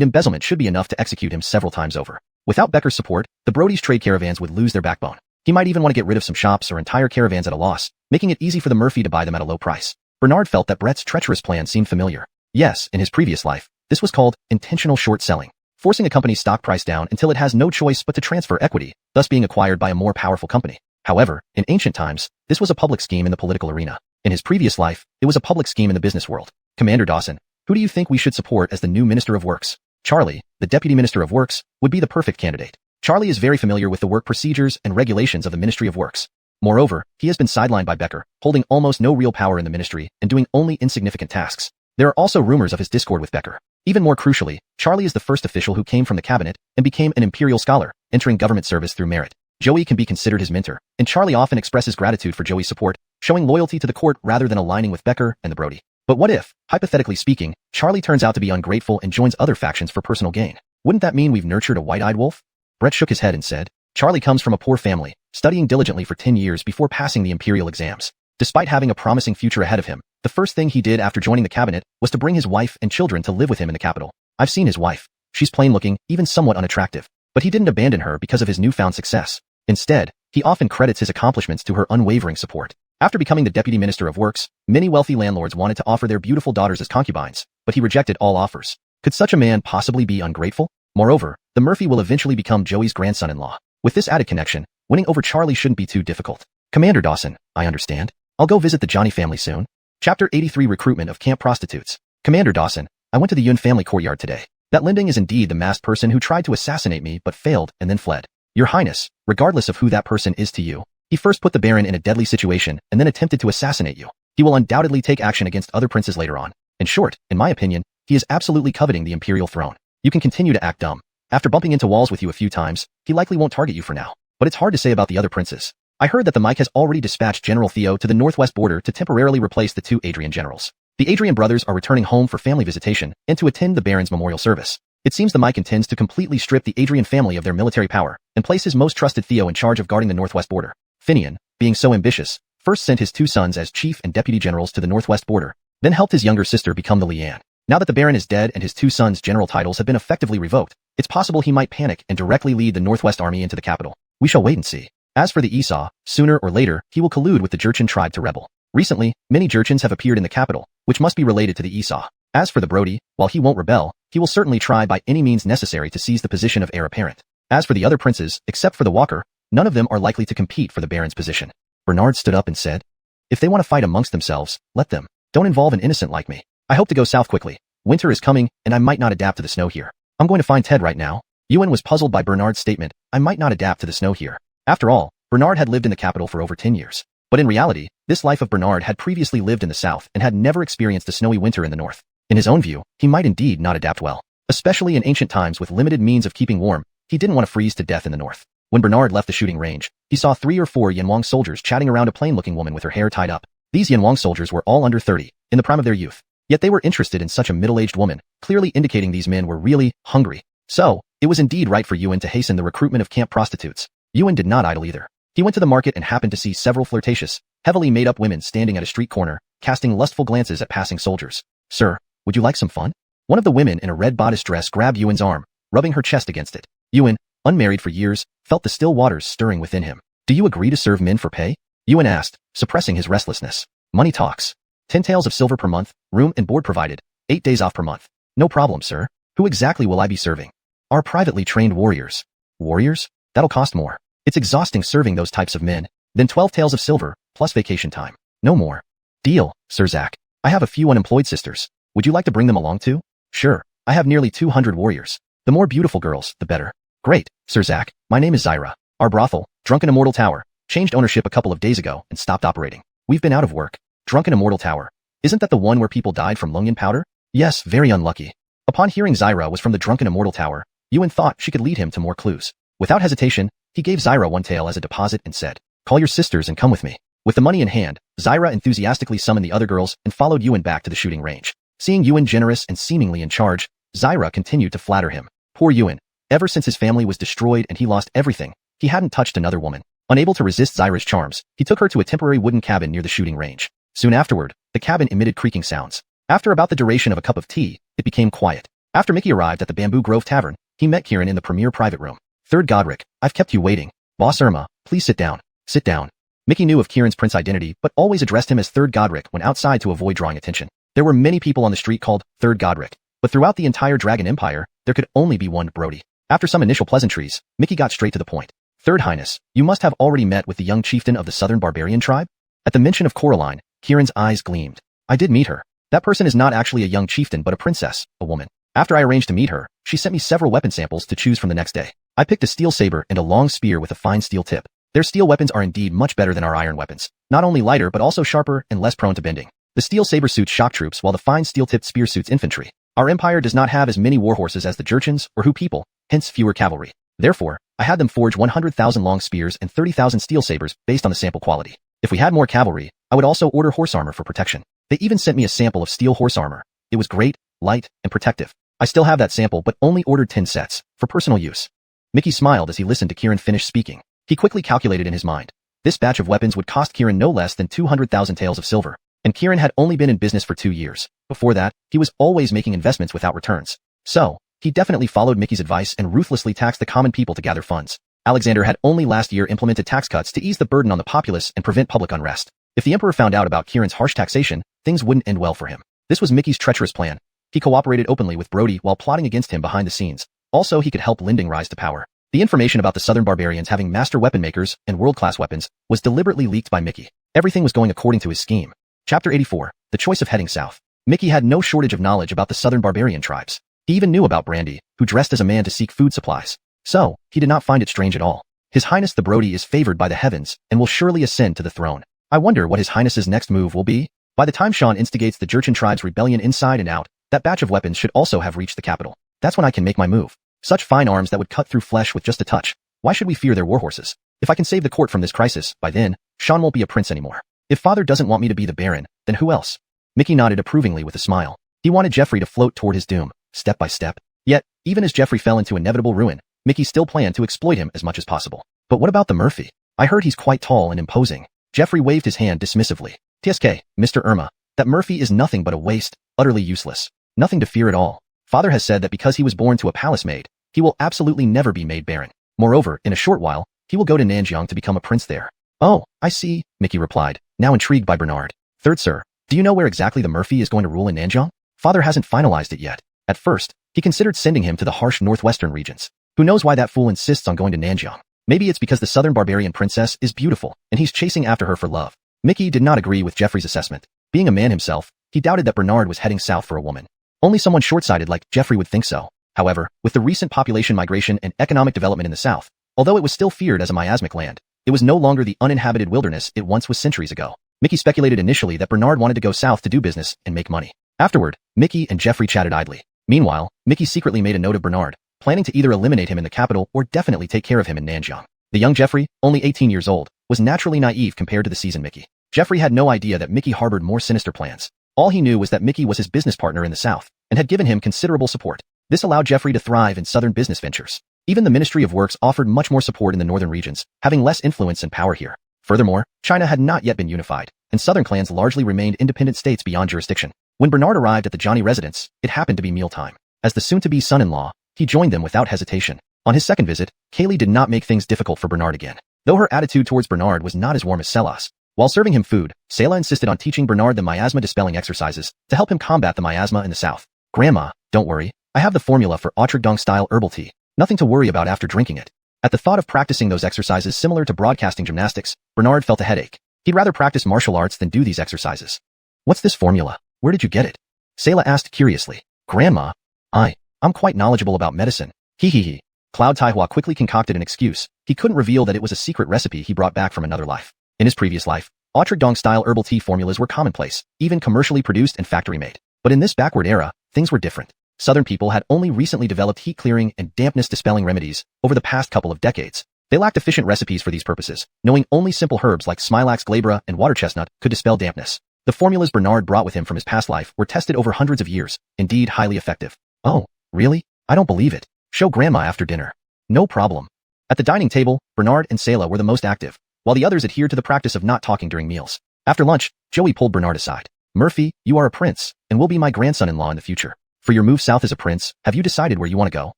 embezzlement should be enough to execute him several times over. Without Becker's support, the Brody's trade caravans would lose their backbone. He might even want to get rid of some shops or entire caravans at a loss, making it easy for the Murphy to buy them at a low price. Bernard felt that Brett's treacherous plan seemed familiar. Yes, in his previous life, this was called intentional short selling, forcing a company's stock price down until it has no choice but to transfer equity, thus being acquired by a more powerful company. However, in ancient times, this was a public scheme in the political arena. In his previous life, it was a public scheme in the business world. Commander Dawson, who do you think we should support as the new Minister of Works? Charlie, the Deputy Minister of Works, would be the perfect candidate. Charlie is very familiar with the work procedures and regulations of the Ministry of Works. Moreover, he has been sidelined by Becker, holding almost no real power in the ministry and doing only insignificant tasks. There are also rumors of his discord with Becker. Even more crucially, Charlie is the first official who came from the cabinet and became an imperial scholar, entering government service through merit. Joey can be considered his mentor, and Charlie often expresses gratitude for Joey's support, showing loyalty to the court rather than aligning with Becker and the Brody. But what if, hypothetically speaking, Charlie turns out to be ungrateful and joins other factions for personal gain? Wouldn't that mean we've nurtured a white-eyed wolf? Brett shook his head and said, Charlie comes from a poor family, studying diligently for 10 years before passing the imperial exams. Despite having a promising future ahead of him, the first thing he did after joining the cabinet was to bring his wife and children to live with him in the capital. I've seen his wife. She's plain-looking, even somewhat unattractive. But he didn't abandon her because of his newfound success. Instead, he often credits his accomplishments to her unwavering support. After becoming the Deputy Minister of Works, many wealthy landlords wanted to offer their beautiful daughters as concubines, but he rejected all offers. Could such a man possibly be ungrateful? Moreover, the Murphy will eventually become Joey's grandson-in-law. With this added connection, winning over Charlie shouldn't be too difficult. Commander Dawson, I understand. I'll go visit the Johnny family soon. Chapter 83 Recruitment of Camp Prostitutes. Commander Dawson, I went to the Yun family courtyard today. That Linding is indeed the masked person who tried to assassinate me but failed and then fled. Your Highness, regardless of who that person is to you, he first put the Baron in a deadly situation and then attempted to assassinate you. He will undoubtedly take action against other princes later on. In short, in my opinion, he is absolutely coveting the imperial throne. You can continue to act dumb. After bumping into walls with you a few times, he likely won't target you for now. But it's hard to say about the other princes. I heard that the Mike has already dispatched General Theo to the northwest border to temporarily replace the 2 Adrian generals. The Adrian brothers are returning home for family visitation and to attend the Baron's memorial service. It seems the Mike intends to completely strip the Adrian family of their military power and place his most trusted Theo in charge of guarding the northwest border. Finian, being so ambitious, first sent his 2 sons as chief and deputy generals to the northwest border, then helped his younger sister become the Liane. Now that the Baron is dead and his 2 sons' general titles have been effectively revoked, it's possible he might panic and directly lead the northwest army into the capital. We shall wait and see. As for the Esau, sooner or later, he will collude with the Jurchen tribe to rebel. Recently, many Jurchens have appeared in the capital, which must be related to the Esau. As for the Brody, while he won't rebel, he will certainly try by any means necessary to seize the position of heir apparent. As for the other princes, except for the Walker, none of them are likely to compete for the Baron's position. Bernard stood up and said, if they want to fight amongst themselves, let them. Don't involve an innocent like me. I hope to go south quickly. Winter is coming, and I might not adapt to the snow here. I'm going to find Ted right now. Yuan was puzzled by Bernard's statement, I might not adapt to the snow here. After all, Bernard had lived in the capital for over 10 years. But in reality, this life of Bernard had previously lived in the south and had never experienced a snowy winter in the north. In his own view, he might indeed not adapt well. Especially in ancient times with limited means of keeping warm, he didn't want to freeze to death in the north. When Bernard left the shooting range, he saw 3 or 4 Yanwang soldiers chatting around a plain-looking woman with her hair tied up. These Yanwang soldiers were all under 30, in the prime of their youth. Yet they were interested in such a middle-aged woman, clearly indicating these men were really hungry. So, it was indeed right for Yuan to hasten the recruitment of camp prostitutes. Yuan did not idle either. He went to the market and happened to see several flirtatious, heavily made-up women standing at a street corner, casting lustful glances at passing soldiers. Sir, would you like some fun? One of the women in a red bodice dress grabbed Yuan's arm, rubbing her chest against it. Yuan, unmarried for years, felt the still waters stirring within him. Do you agree to serve men for pay? Yuan asked, suppressing his restlessness. Money talks. 10 taels of silver per month, room and board provided, 8 days off per month. No problem, sir. Who exactly will I be serving? Our privately trained warriors. Warriors? That'll cost more. It's exhausting serving those types of men. Then 12 taels of silver, plus vacation time. No more. Deal, Sir Zach. I have a few unemployed sisters. Would you like to bring them along too? Sure. I have nearly 200 warriors. The more beautiful girls, the better. Great, Sir Zach. My name is Zyra. Our brothel, Drunken Immortal Tower, changed ownership a couple of days ago and stopped operating. We've been out of work. Drunken Immortal Tower. Isn't that the one where people died from lungyan powder? Yes, very unlucky. Upon hearing Zyra was from the Drunken Immortal Tower, Yuan thought she could lead him to more clues. Without hesitation, he gave Zyra 1 tael as a deposit and said, call your sisters and come with me. With the money in hand, Zyra enthusiastically summoned the other girls and followed Yuan back to the shooting range. Seeing Yuan generous and seemingly in charge, Zyra continued to flatter him. Poor Yuan. Ever since his family was destroyed and he lost everything, he hadn't touched another woman. Unable to resist Zyra's charms, he took her to a temporary wooden cabin near the shooting range. Soon afterward, the cabin emitted creaking sounds. After about the duration of a cup of tea, it became quiet. After Mickey arrived at the Bamboo Grove Tavern, he met Kieran in the premier private room. Third Godric, I've kept you waiting. Boss Irma, please sit down. Sit down. Mickey knew of Kieran's prince identity but always addressed him as Third Godric when outside to avoid drawing attention. There were many people on the street called Third Godric, but throughout the entire Dragon Empire, there could only be one Brody. After some initial pleasantries, Mickey got straight to the point. Third Highness, you must have already met with the young chieftain of the Southern Barbarian tribe? At the mention of Coraline, Kieran's eyes gleamed. I did meet her. That person is not actually a young chieftain but a princess, a woman. After I arranged to meet her, she sent me several weapon samples to choose from the next day. I picked a steel saber and a long spear with a fine steel tip. Their steel weapons are indeed much better than our iron weapons. Not only lighter but also sharper and less prone to bending. The steel saber suits shock troops while the fine steel-tipped spear suits infantry. Our empire does not have as many warhorses as the Jurchens or Hu people, hence fewer cavalry. Therefore, I had them forge 100,000 long spears and 30,000 steel sabers based on the sample quality. If we had more cavalry, I would also order horse armor for protection. They even sent me a sample of steel horse armor. It was great, light, and protective. I still have that sample but only ordered 10 sets, for personal use. Mickey smiled as he listened to Kieran finish speaking. He quickly calculated in his mind. This batch of weapons would cost Kieran no less than 200,000 taels of silver. And Kieran had only been in business for 2 years. Before that, he was always making investments without returns. So, he definitely followed Mickey's advice and ruthlessly taxed the common people to gather funds. Alexander had only last year implemented tax cuts to ease the burden on the populace and prevent public unrest. If the emperor found out about Kieran's harsh taxation, things wouldn't end well for him. This was Mickey's treacherous plan. He cooperated openly with Brody while plotting against him behind the scenes. Also, he could help Linding rise to power. The information about the Southern Barbarians having master weapon makers and world-class weapons was deliberately leaked by Mickey. Everything was going according to his scheme. Chapter 84, The Choice of Heading South. Mickey had no shortage of knowledge about the Southern Barbarian tribes. He even knew about Brandy, who dressed as a man to seek food supplies. So, he did not find it strange at all. His Highness the Brody is favored by the heavens and will surely ascend to the throne. I wonder what His Highness's next move will be. By the time Sean instigates the Jurchen tribe's rebellion inside and out, that batch of weapons should also have reached the capital. That's when I can make my move. Such fine arms that would cut through flesh with just a touch. Why should we fear their warhorses? If I can save the court from this crisis, by then, Sean won't be a prince anymore. If father doesn't want me to be the Baron, then who else? Mickey nodded approvingly with a smile. He wanted Jeffrey to float toward his doom, step by step. Yet, even as Jeffrey fell into inevitable ruin, Mickey still planned to exploit him as much as possible. But what about the Murphy? I heard he's quite tall and imposing. Jeffrey waved his hand dismissively. TSK, Mr. Irma, that Murphy is nothing but a waste, utterly useless. Nothing to fear at all. Father has said that because he was born to a palace maid, he will absolutely never be made Baron. Moreover, in a short while, he will go to Nanjiang to become a prince there. Oh, I see, Mickey replied, now intrigued by Bernard. Third sir, do you know where exactly the Murphy is going to rule in Nanjiang? Father hasn't finalized it yet. At first, he considered sending him to the harsh northwestern regions. Who knows why that fool insists on going to Nanjiang? Maybe it's because the Southern Barbarian princess is beautiful, and he's chasing after her for love. Mickey did not agree with Jeffrey's assessment. Being a man himself, he doubted that Bernard was heading south for a woman. Only someone short-sighted like Jeffrey would think so. However, with the recent population migration and economic development in the south, although it was still feared as a miasmic land, it was no longer the uninhabited wilderness it once was centuries ago. Mickey speculated initially that Bernard wanted to go south to do business and make money. Afterward, Mickey and Jeffrey chatted idly. Meanwhile, Mickey secretly made a note of Bernard, planning to either eliminate him in the capital or definitely take care of him in Nanjiang. The young Jeffrey, only 18 years old, was naturally naive compared to the seasoned Mickey. Jeffrey had no idea that Mickey harbored more sinister plans. All he knew was that Mickey was his business partner in the south and had given him considerable support. This allowed Jeffrey to thrive in southern business ventures. Even the Ministry of Works offered much more support in the northern regions, having less influence and power here. Furthermore, China had not yet been unified, and southern clans largely remained independent states beyond jurisdiction. When Bernard arrived at the Johnny residence, it happened to be mealtime. As the soon-to-be son-in-law, he joined them without hesitation. On his second visit, Kaylee did not make things difficult for Bernard again. Though her attitude towards Bernard was not as warm as Sela's. While serving him food, Selah insisted on teaching Bernard the miasma-dispelling exercises to help him combat the miasma in the south. Grandma, don't worry, I have the formula for Otradong-style herbal tea. Nothing to worry about after drinking it. At the thought of practicing those exercises similar to broadcasting gymnastics, Bernard felt a headache. He'd rather practice martial arts than do these exercises. What's this formula? Where did you get it? Selah asked curiously. Grandma, I'm quite knowledgeable about medicine. Hee. Cloud Taihua quickly concocted an excuse. He couldn't reveal that it was a secret recipe he brought back from another life. In his previous life, Otradong-style herbal tea formulas were commonplace, even commercially produced and factory-made. But in this backward era, things were different. Southern people had only recently developed heat-clearing and dampness-dispelling remedies over the past couple of decades. They lacked efficient recipes for these purposes, knowing only simple herbs like smilax glabra and water chestnut could dispel dampness. The formulas Bernard brought with him from his past life were tested over hundreds of years, indeed highly effective. Oh, really? I don't believe it. Show Grandma after dinner. No problem. At the dining table, Bernard and Selah were the most active, while the others adhered to the practice of not talking during meals. After lunch, Joey pulled Bernard aside. Murphy, you are a prince, and will be my grandson-in-law in the future. For your move south as a prince, have you decided where you want to go?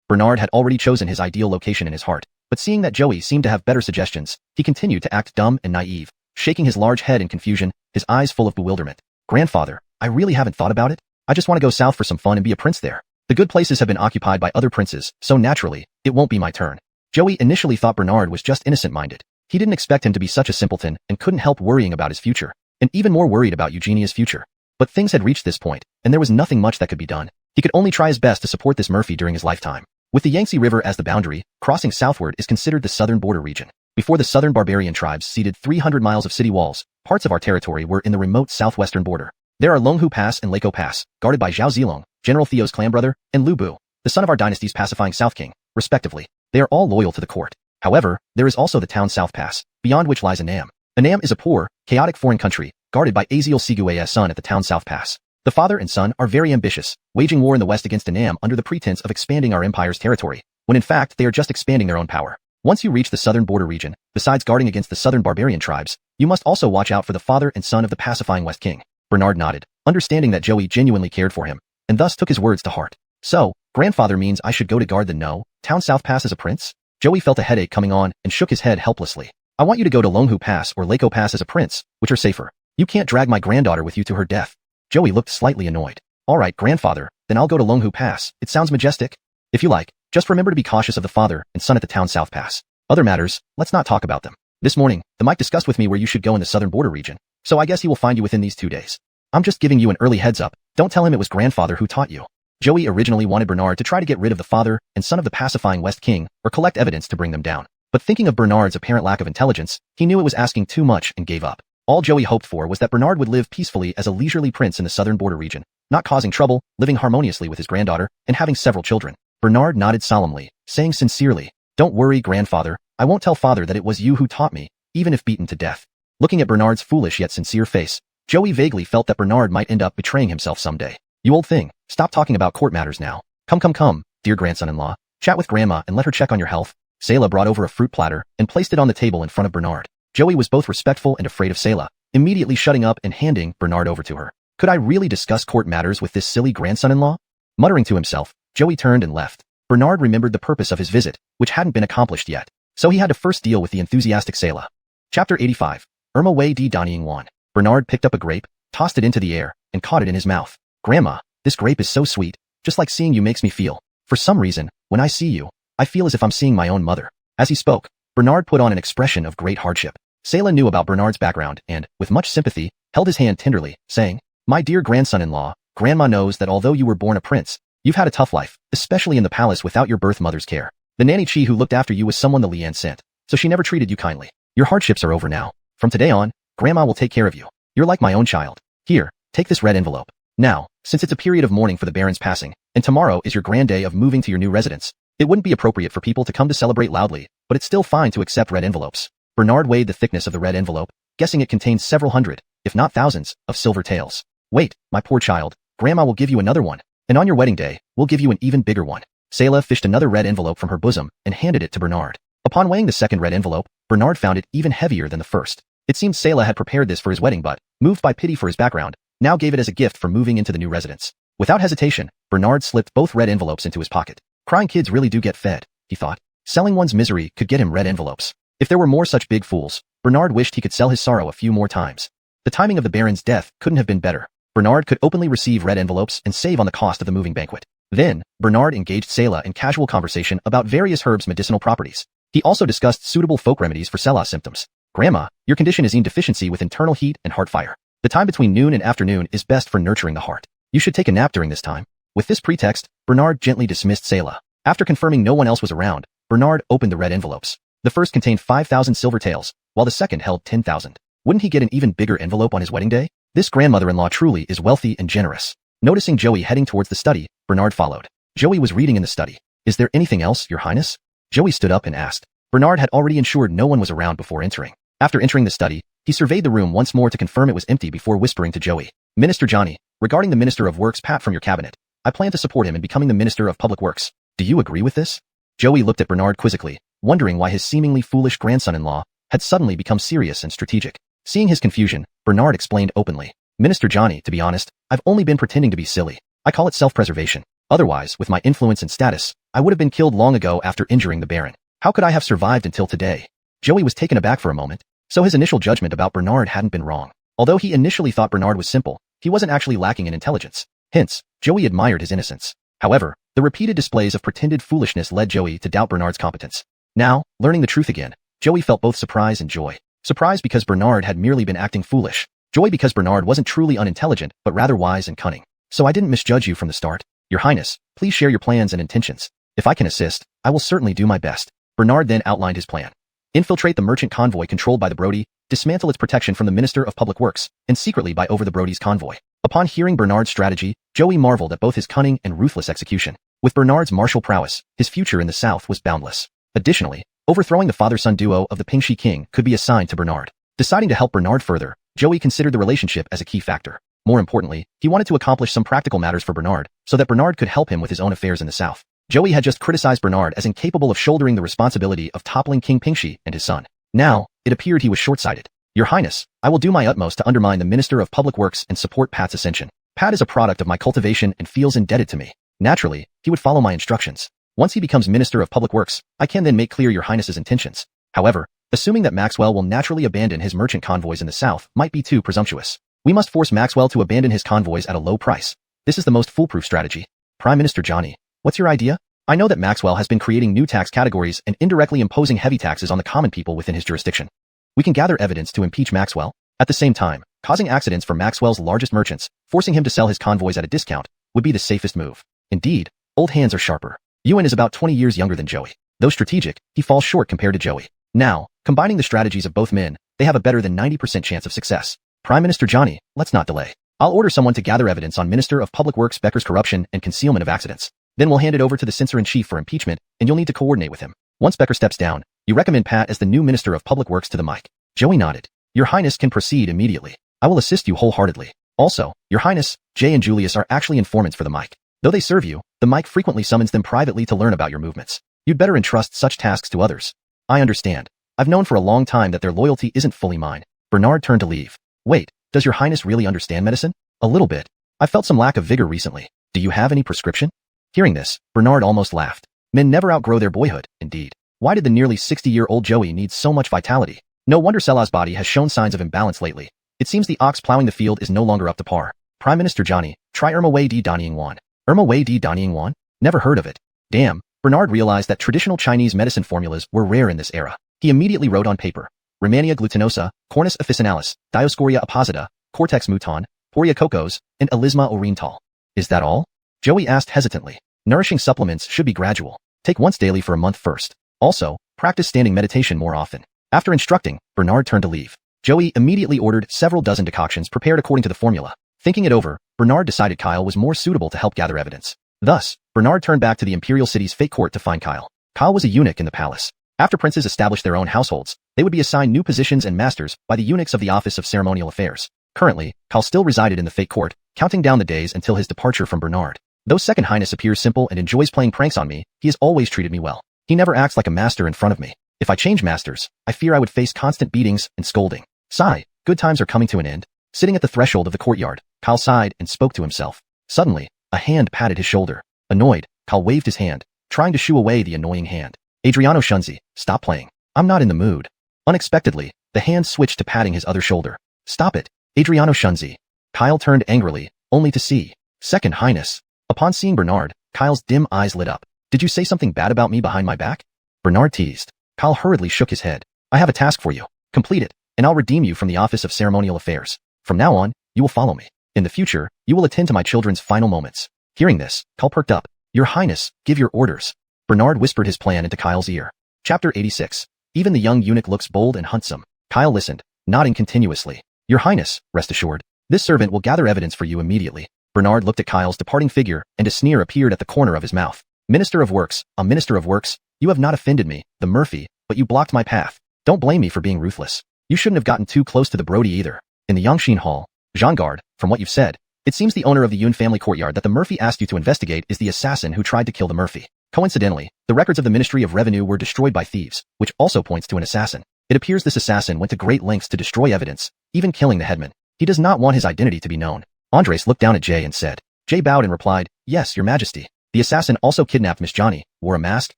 Bernard had already chosen his ideal location in his heart, but seeing that Joey seemed to have better suggestions, he continued to act dumb and naive, shaking his large head in confusion, his eyes full of bewilderment. Grandfather, I really haven't thought about it. I just want to go south for some fun and be a prince there. The good places have been occupied by other princes, so naturally, it won't be my turn. Joey initially thought Bernard was just innocent-minded. He didn't expect him to be such a simpleton and couldn't help worrying about his future, and even more worried about Eugenia's future. But things had reached this point, and there was nothing much that could be done. He could only try his best to support this Murphy during his lifetime. With the Yangtze River as the boundary, crossing southward is considered the southern border region. Before the southern barbarian tribes ceded 300 miles of city walls, parts of our territory were in the remote southwestern border. There are Longhua Pass and Lako Pass, guarded by Zhao Zilong, General Theo's clan brother, and Lu Bu, the son of our dynasty's pacifying South King, respectively. They are all loyal to the court. However, there is also the town South Pass, beyond which lies Annam. Annam is a poor, chaotic foreign country, guarded by Aziel Sigue's son at the town South Pass. The father and son are very ambitious, waging war in the west against Annam under the pretense of expanding our empire's territory, when in fact they are just expanding their own power. Once you reach the southern border region, besides guarding against the southern barbarian tribes, you must also watch out for the father and son of the pacifying West King. Bernard nodded, understanding that Joey genuinely cared for him, and thus took his words to heart. So, grandfather means I should go to guard the town South Pass as a prince? Joey felt a headache coming on and shook his head helplessly. I want you to go to Longhua Pass or Lako Pass as a prince, which are safer. You can't drag my granddaughter with you to her death. Joey looked slightly annoyed. All right, grandfather, then I'll go to Longhua Pass. It sounds majestic. If you like, just remember to be cautious of the father and son at the town South Pass. Other matters, let's not talk about them. This morning, the Mike discussed with me where you should go in the southern border region, so I guess he will find you within these 2 days. I'm just giving you an early heads up. Don't tell him it was grandfather who taught you. Joey originally wanted Bernard to try to get rid of the father and son of the pacifying West King or collect evidence to bring them down. But thinking of Bernard's apparent lack of intelligence, he knew it was asking too much and gave up. All Joey hoped for was that Bernard would live peacefully as a leisurely prince in the southern border region, not causing trouble, living harmoniously with his granddaughter, and having several children. Bernard nodded solemnly, saying sincerely, "Don't worry, grandfather, I won't tell father that it was you who taught me, even if beaten to death." Looking at Bernard's foolish yet sincere face, Joey vaguely felt that Bernard might end up betraying himself someday. "You old thing, stop talking about court matters now. Come, dear grandson-in-law, chat with grandma and let her check on your health." Selah brought over a fruit platter and placed it on the table in front of Bernard. Joey was both respectful and afraid of Selah, immediately shutting up and handing Bernard over to her. Could I really discuss court matters with this silly grandson-in-law? Muttering to himself, Joey turned and left. Bernard remembered the purpose of his visit, which hadn't been accomplished yet, so he had to first deal with the enthusiastic Selah. Chapter 85. Irma Wei Di Danying Wan. Bernard picked up a grape, tossed it into the air, and caught it in his mouth. "Grandma, this grape is so sweet, just like seeing you makes me feel. For some reason, when I see you, I feel as if I'm seeing my own mother." As he spoke, Bernard put on an expression of great hardship. Selah knew about Bernard's background and, with much sympathy, held his hand tenderly, saying, "My dear grandson-in-law, Grandma knows that although you were born a prince, You've had a tough life, especially in the palace without your birth mother's care. The nanny Chi who looked after you was someone the Lian sent, so she never treated you kindly. Your hardships are over now. From today on, Grandma will take care of you. You're like my own child. Here, take this red envelope. Now, since it's a period of mourning for the Baron's passing, and tomorrow is your grand day of moving to your new residence, it wouldn't be appropriate for people to come to celebrate loudly, but it's still fine to accept red envelopes. Bernard weighed the thickness of the red envelope, guessing it contained several hundred, if not thousands, of silver taels. Wait, my poor child, Grandma will give you another one, and on your wedding day, we'll give you an even bigger one. Selah fished another red envelope from her bosom and handed it to Bernard. Upon weighing the second red envelope, Bernard found it even heavier than the first. It seemed Selah had prepared this for his wedding but, moved by pity for his background, now gave it as a gift for moving into the new residence. Without hesitation, Bernard slipped both red envelopes into his pocket. Crying kids really do get fed, he thought. Selling one's misery could get him red envelopes. If there were more such big fools, Bernard wished he could sell his sorrow a few more times. The timing of the Baron's death couldn't have been better. Bernard could openly receive red envelopes and save on the cost of the moving banquet. Then, Bernard engaged Selah in casual conversation about various herbs' medicinal properties. He also discussed suitable folk remedies for Selah's symptoms. Grandma, your condition is in deficiency with internal heat and heart fire. The time between noon and afternoon is best for nurturing the heart. You should take a nap during this time. With this pretext, Bernard gently dismissed Selah. After confirming no one else was around, Bernard opened the red envelopes. The first contained 5,000 silver taels, while the second held 10,000. Wouldn't he get an even bigger envelope on his wedding day? This grandmother-in-law truly is wealthy and generous. Noticing Joey heading towards the study, Bernard followed. Joey was reading in the study. Is there anything else, Your Highness? Joey stood up and asked. Bernard had already ensured no one was around before entering. After entering the study, he surveyed the room once more to confirm it was empty before whispering to Joey. Minister Johnny, regarding the Minister of Works Pat from your cabinet, I plan to support him in becoming the Minister of Public Works. Do you agree with this? Joey looked at Bernard quizzically, wondering why his seemingly foolish grandson-in-law had suddenly become serious and strategic. Seeing his confusion, Bernard explained openly. Minister Johnny, to be honest, I've only been pretending to be silly. I call it self-preservation. Otherwise, with my influence and status, I would have been killed long ago after injuring the Baron. How could I have survived until today? Joey was taken aback for a moment, so his initial judgment about Bernard hadn't been wrong. Although he initially thought Bernard was simple, he wasn't actually lacking in intelligence. Hence, Joey admired his innocence. However, the repeated displays of pretended foolishness led Joey to doubt Bernard's competence. Now, learning the truth again, Joey felt both surprise and joy. Surprise because Bernard had merely been acting foolish. Joy because Bernard wasn't truly unintelligent, but rather wise and cunning. So I didn't misjudge you from the start. Your Highness, please share your plans and intentions. If I can assist, I will certainly do my best. Bernard then outlined his plan. Infiltrate the merchant convoy controlled by the Brody, dismantle its protection from the Minister of Public Works, and secretly buy over the Brody's convoy. Upon hearing Bernard's strategy, Joey marveled at both his cunning and ruthless execution. With Bernard's martial prowess, his future in the south was boundless. Additionally, overthrowing the father-son duo of the Pingxi King could be assigned to Bernard. Deciding to help Bernard further, Joey considered the relationship as a key factor. More importantly, he wanted to accomplish some practical matters for Bernard, so that Bernard could help him with his own affairs in the south. Joey had just criticized Bernard as incapable of shouldering the responsibility of toppling King Pingxi and his son. Now, it appeared he was short-sighted. Your Highness, I will do my utmost to undermine the Minister of Public Works and support Pat's ascension. Pat is a product of my cultivation and feels indebted to me. Naturally, he would follow my instructions. Once he becomes Minister of Public Works, I can then make clear Your Highness's intentions. However, assuming that Maxwell will naturally abandon his merchant convoys in the south might be too presumptuous. We must force Maxwell to abandon his convoys at a low price. This is the most foolproof strategy. Prime Minister Johnny, what's your idea? I know that Maxwell has been creating new tax categories and indirectly imposing heavy taxes on the common people within his jurisdiction. We can gather evidence to impeach Maxwell, at the same time, causing accidents for Maxwell's largest merchants, forcing him to sell his convoys at a discount, would be the safest move. Indeed, old hands are sharper. Ewan is about 20 years younger than Joey. Though strategic, he falls short compared to Joey. Now, combining the strategies of both men, they have a better than 90% chance of success. Prime Minister Johnny, let's not delay. I'll order someone to gather evidence on Minister of Public Works Becker's corruption and concealment of accidents. Then we'll hand it over to the Censor-in-Chief for impeachment, and you'll need to coordinate with him. Once Becker steps down, you recommend Pat as the new Minister of Public Works to the mic. Joey nodded. Your Highness can proceed immediately. I will assist you wholeheartedly. Also, Your Highness, Jay and Julius are actually informants for the mic. Though they serve you, the mic frequently summons them privately to learn about your movements. You'd better entrust such tasks to others. I understand. I've known for a long time that their loyalty isn't fully mine. Bernard turned to leave. Wait, does Your Highness really understand medicine? A little bit. I felt some lack of vigor recently. Do you have any prescription? Hearing this, Bernard almost laughed. Men never outgrow their boyhood, indeed. Why did the nearly 60-year-old Joey need so much vitality? No wonder Selah's body has shown signs of imbalance lately. It seems the ox plowing the field is no longer up to par. Prime Minister Johnny, try Irma Wei Di Danying Wan. Irma Wei Di Danying Wan? Never heard of it. Damn, Bernard realized that traditional Chinese medicine formulas were rare in this era. He immediately wrote on paper. Rehmannia glutinosa, Cornus officinalis, Dioscorea apposita, Cortex mouton, Poria cocos, and Elisma oriental. Is that all? Joey asked hesitantly. Nourishing supplements should be gradual. Take once daily for a month first. Also, practice standing meditation more often. After instructing, Bernard turned to leave. Joey immediately ordered several dozen decoctions prepared according to the formula. Thinking it over, Bernard decided Kyle was more suitable to help gather evidence. Thus, Bernard turned back to the Imperial City's fake court to find Kyle. Kyle was a eunuch in the palace. After princes established their own households, they would be assigned new positions and masters by the eunuchs of the Office of Ceremonial Affairs. Currently, Kyle still resided in the fake court, counting down the days until his departure from Bernard. Though Second Highness appears simple and enjoys playing pranks on me, he has always treated me well. He never acts like a master in front of me. If I change masters, I fear I would face constant beatings and scolding. Sigh, good times are coming to an end. Sitting at the threshold of the courtyard, Kyle sighed and spoke to himself. Suddenly, a hand patted his shoulder. Annoyed, Kyle waved his hand, trying to shoo away the annoying hand. Adriano Shunzi, stop playing. I'm not in the mood. Unexpectedly, the hand switched to patting his other shoulder. Stop it, Adriano Shunzi. Kyle turned angrily, only to see Second Highness. Upon seeing Bernard, Kyle's dim eyes lit up. Did you say something bad about me behind my back? Bernard teased. Kyle hurriedly shook his head. I have a task for you. Complete it, and I'll redeem you from the Office of Ceremonial Affairs. From now on, you will follow me. In the future, you will attend to my children's final moments. Hearing this, Kyle perked up. Your Highness, give your orders. Bernard whispered his plan into Kyle's ear. Chapter 86. Even the young eunuch looks bold and handsome. Kyle listened, nodding continuously. Your Highness, rest assured. This servant will gather evidence for you immediately. Bernard looked at Kyle's departing figure, and a sneer appeared at the corner of his mouth. Minister of Works, a Minister of Works, you have not offended me, the Murphy, but you blocked my path. Don't blame me for being ruthless. You shouldn't have gotten too close to the Brody either. In the Yangshin Hall, Jean-Garde, from what you've said, it seems the owner of the Yun family courtyard that the Murphy asked you to investigate is the assassin who tried to kill the Murphy. Coincidentally, the records of the Ministry of Revenue were destroyed by thieves, which also points to an assassin. It appears this assassin went to great lengths to destroy evidence, even killing the headman. He does not want his identity to be known. Andres looked down at Jay and said. Jay bowed and replied, Yes, Your Majesty. The assassin also kidnapped Miss Johnny, wore a mask,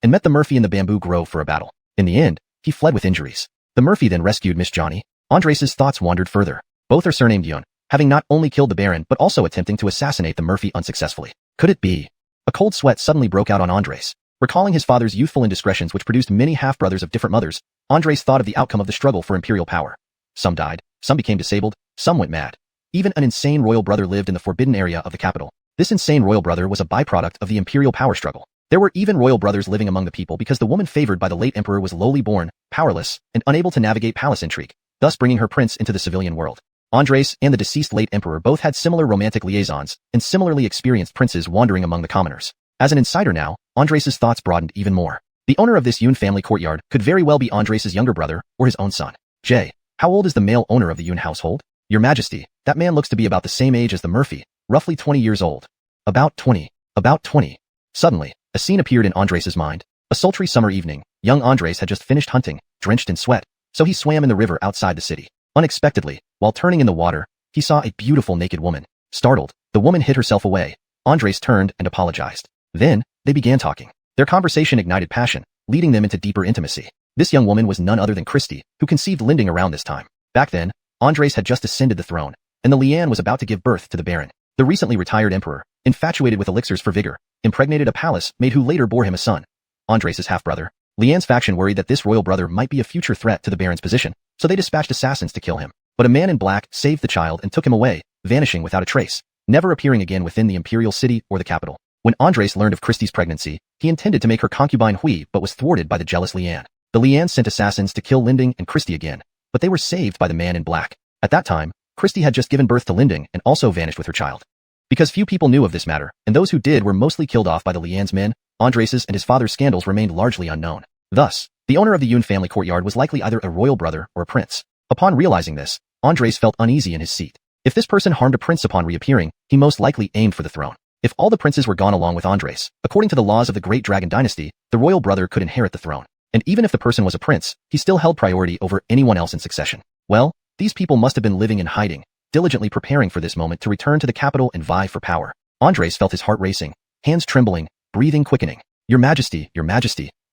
and met the Murphy in the bamboo grove for a battle. In the end, he fled with injuries. The Murphy then rescued Miss Johnny. Andres' thoughts wandered further. Both are surnamed Yun, having not only killed the Baron but also attempting to assassinate the Murphy unsuccessfully. Could it be? A cold sweat suddenly broke out on Andres. Recalling his father's youthful indiscretions which produced many half-brothers of different mothers, Andres thought of the outcome of the struggle for imperial power. Some died, some became disabled, some went mad. Even an insane royal brother lived in the forbidden area of the capital. This insane royal brother was a byproduct of the imperial power struggle. There were even royal brothers living among the people because the woman favored by the late emperor was lowly born, powerless, and unable to navigate palace intrigue, thus bringing her prince into the civilian world. Andres and the deceased late emperor both had similar romantic liaisons, and similarly experienced princes wandering among the commoners. As an insider now, Andres' thoughts broadened even more. The owner of this Yun family courtyard could very well be Andres' younger brother or his own son. Jay, how old is the male owner of the Yun household? Your Majesty, that man looks to be about the same age as the Murphy, roughly 20 years old. About 20. About 20. Suddenly, a scene appeared in Andres' mind. A sultry summer evening, young Andres had just finished hunting, drenched in sweat, so he swam in the river outside the city. Unexpectedly, while turning in the water, he saw a beautiful naked woman. Startled, the woman hid herself away. Andres turned and apologized. Then, they began talking. Their conversation ignited passion, leading them into deeper intimacy. This young woman was none other than Christie, who conceived Linding around this time. Back then, Andres had just ascended the throne, and the Liane was about to give birth to the Baron. The recently retired emperor, infatuated with elixirs for vigor, impregnated a palace maid who later bore him a son. Andres' half-brother. Liane's faction worried that this royal brother might be a future threat to the Baron's position, so they dispatched assassins to kill him. But a man in black saved the child and took him away, vanishing without a trace, never appearing again within the imperial city or the capital. When Andres learned of Christie's pregnancy, he intended to make her concubine Hui but was thwarted by the jealous Liane. The Liane sent assassins to kill Linding and Christie again, but they were saved by the man in black. At that time, Christie had just given birth to Linding and also vanished with her child. Because few people knew of this matter, and those who did were mostly killed off by the Liane's men, Andres' and his father's scandals remained largely unknown. Thus, the owner of the Yun family courtyard was likely either a royal brother or a prince. Upon realizing this, Andres felt uneasy in his seat. If this person harmed a prince upon reappearing, he most likely aimed for the throne. If all the princes were gone along with Andres, according to the laws of the Great Dragon Dynasty, the royal brother could inherit the throne. And even if the person was a prince, he still held priority over anyone else in succession. Well, these people must have been living in hiding, diligently preparing for this moment to return to the capital and vie for power. Andres felt his heart racing, hands trembling, breathing quickening. Your Majesty,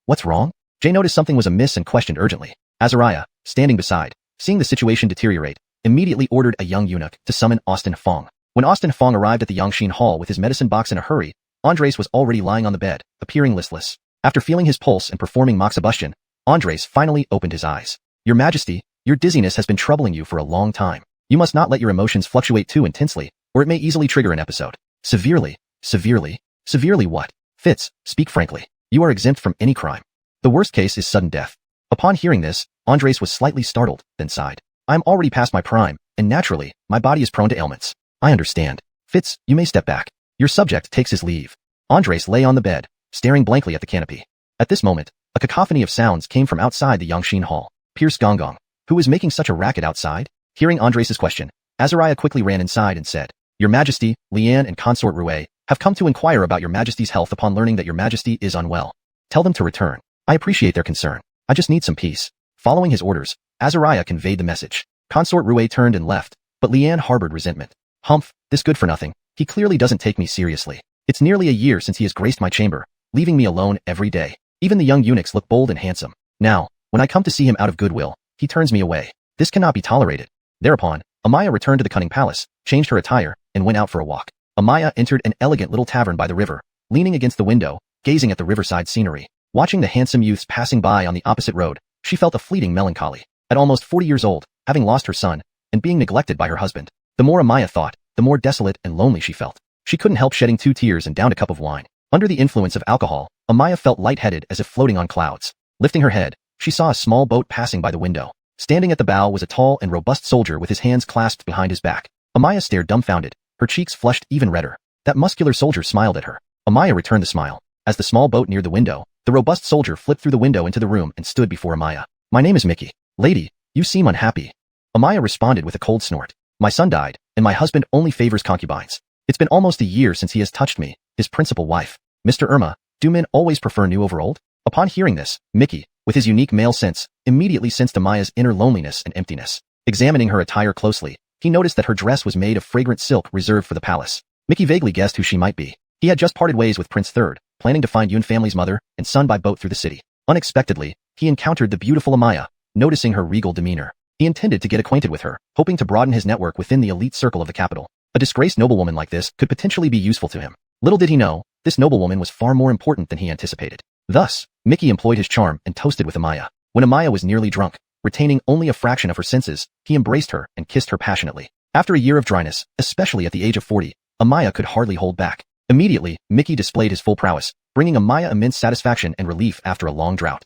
what's wrong? Jay noticed something was amiss and questioned urgently. Azariah, standing beside, seeing the situation deteriorate, immediately ordered a young eunuch to summon Austin Fong. When Austin Fong arrived at the Yangshin Hall with his medicine box in a hurry, Andres was already lying on the bed, appearing listless. After feeling his pulse and performing moxibustion, Andres finally opened his eyes. Your Majesty, your dizziness has been troubling you for a long time. You must not let your emotions fluctuate too intensely, or it may easily trigger an episode. Severely, Severely? Severely what? Fitz, speak frankly. You are exempt from any crime. The worst case is sudden death. Upon hearing this, Andres was slightly startled, then sighed. I am already past my prime, and naturally, my body is prone to ailments. I understand. Fitz, you may step back. Your subject takes his leave. Andres lay on the bed, staring blankly at the canopy. At this moment, a cacophony of sounds came from outside the Yangshin Hall. Pierce Gonggong, who is making such a racket outside? Hearing Andres' question, Azariah quickly ran inside and said, Your Majesty, Lian and Consort Rue, have come to inquire about your Majesty's health upon learning that your Majesty is unwell. Tell them to return. I appreciate their concern. I just need some peace. Following his orders, Azariah conveyed the message. Consort Rue turned and left, but Lian harbored resentment. Humph, this good for nothing. He clearly doesn't take me seriously. It's nearly a year since he has graced my chamber, leaving me alone every day. Even the young eunuchs look bold and handsome. Now, when I come to see him out of goodwill, he turns me away. This cannot be tolerated. Thereupon, Amaya returned to the cunning palace, changed her attire, and went out for a walk. Amaya entered an elegant little tavern by the river, leaning against the window, gazing at the riverside scenery. Watching the handsome youths passing by on the opposite road, she felt a fleeting melancholy. At almost 40 years old, having lost her son, and being neglected by her husband, the more Amaya thought, the more desolate and lonely she felt. She couldn't help shedding 2 tears and downed a cup of wine. Under the influence of alcohol, Amaya felt lightheaded as if floating on clouds. Lifting her head, she saw a small boat passing by the window. Standing at the bow was a tall and robust soldier with his hands clasped behind his back. Amaya stared dumbfounded, her cheeks flushed even redder. That muscular soldier smiled at her. Amaya returned the smile. As the small boat neared the window, the robust soldier flipped through the window into the room and stood before Amaya. My name is Mickey. Lady, you seem unhappy. Amaya responded with a cold snort. My son died, and my husband only favors concubines. It's been almost a year since he has touched me, his principal wife. Mr. Irma, do men always prefer new over old? Upon hearing this, Mickey, with his unique male sense, immediately sensed Amaya's inner loneliness and emptiness. Examining her attire closely, he noticed that her dress was made of fragrant silk reserved for the palace. Mickey vaguely guessed who she might be. He had just parted ways with Prince Third, planning to find Yun family's mother and son by boat through the city. Unexpectedly, he encountered the beautiful Amaya. Noticing her regal demeanor, he intended to get acquainted with her, hoping to broaden his network within the elite circle of the capital. A disgraced noblewoman like this could potentially be useful to him. Little did he know, this noblewoman was far more important than he anticipated. Thus, Mickey employed his charm and toasted with Amaya. When Amaya was nearly drunk, retaining only a fraction of her senses, he embraced her and kissed her passionately. After a year of dryness, especially at the age of 40, Amaya could hardly hold back. Immediately, Mickey displayed his full prowess, bringing Amaya immense satisfaction and relief after a long drought.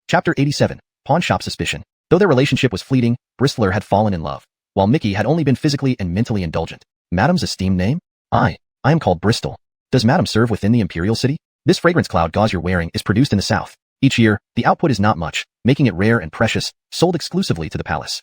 Chapter 87. Pawn Shop Suspicion. Though their relationship was fleeting, Bristler had fallen in love, while Mickey had only been physically and mentally indulgent. Madam's esteemed name? I am called Bristol. Does Madam serve within the imperial city? This fragrance cloud gauze you're wearing is produced in the south. Each year, the output is not much, making it rare and precious, sold exclusively to the palace.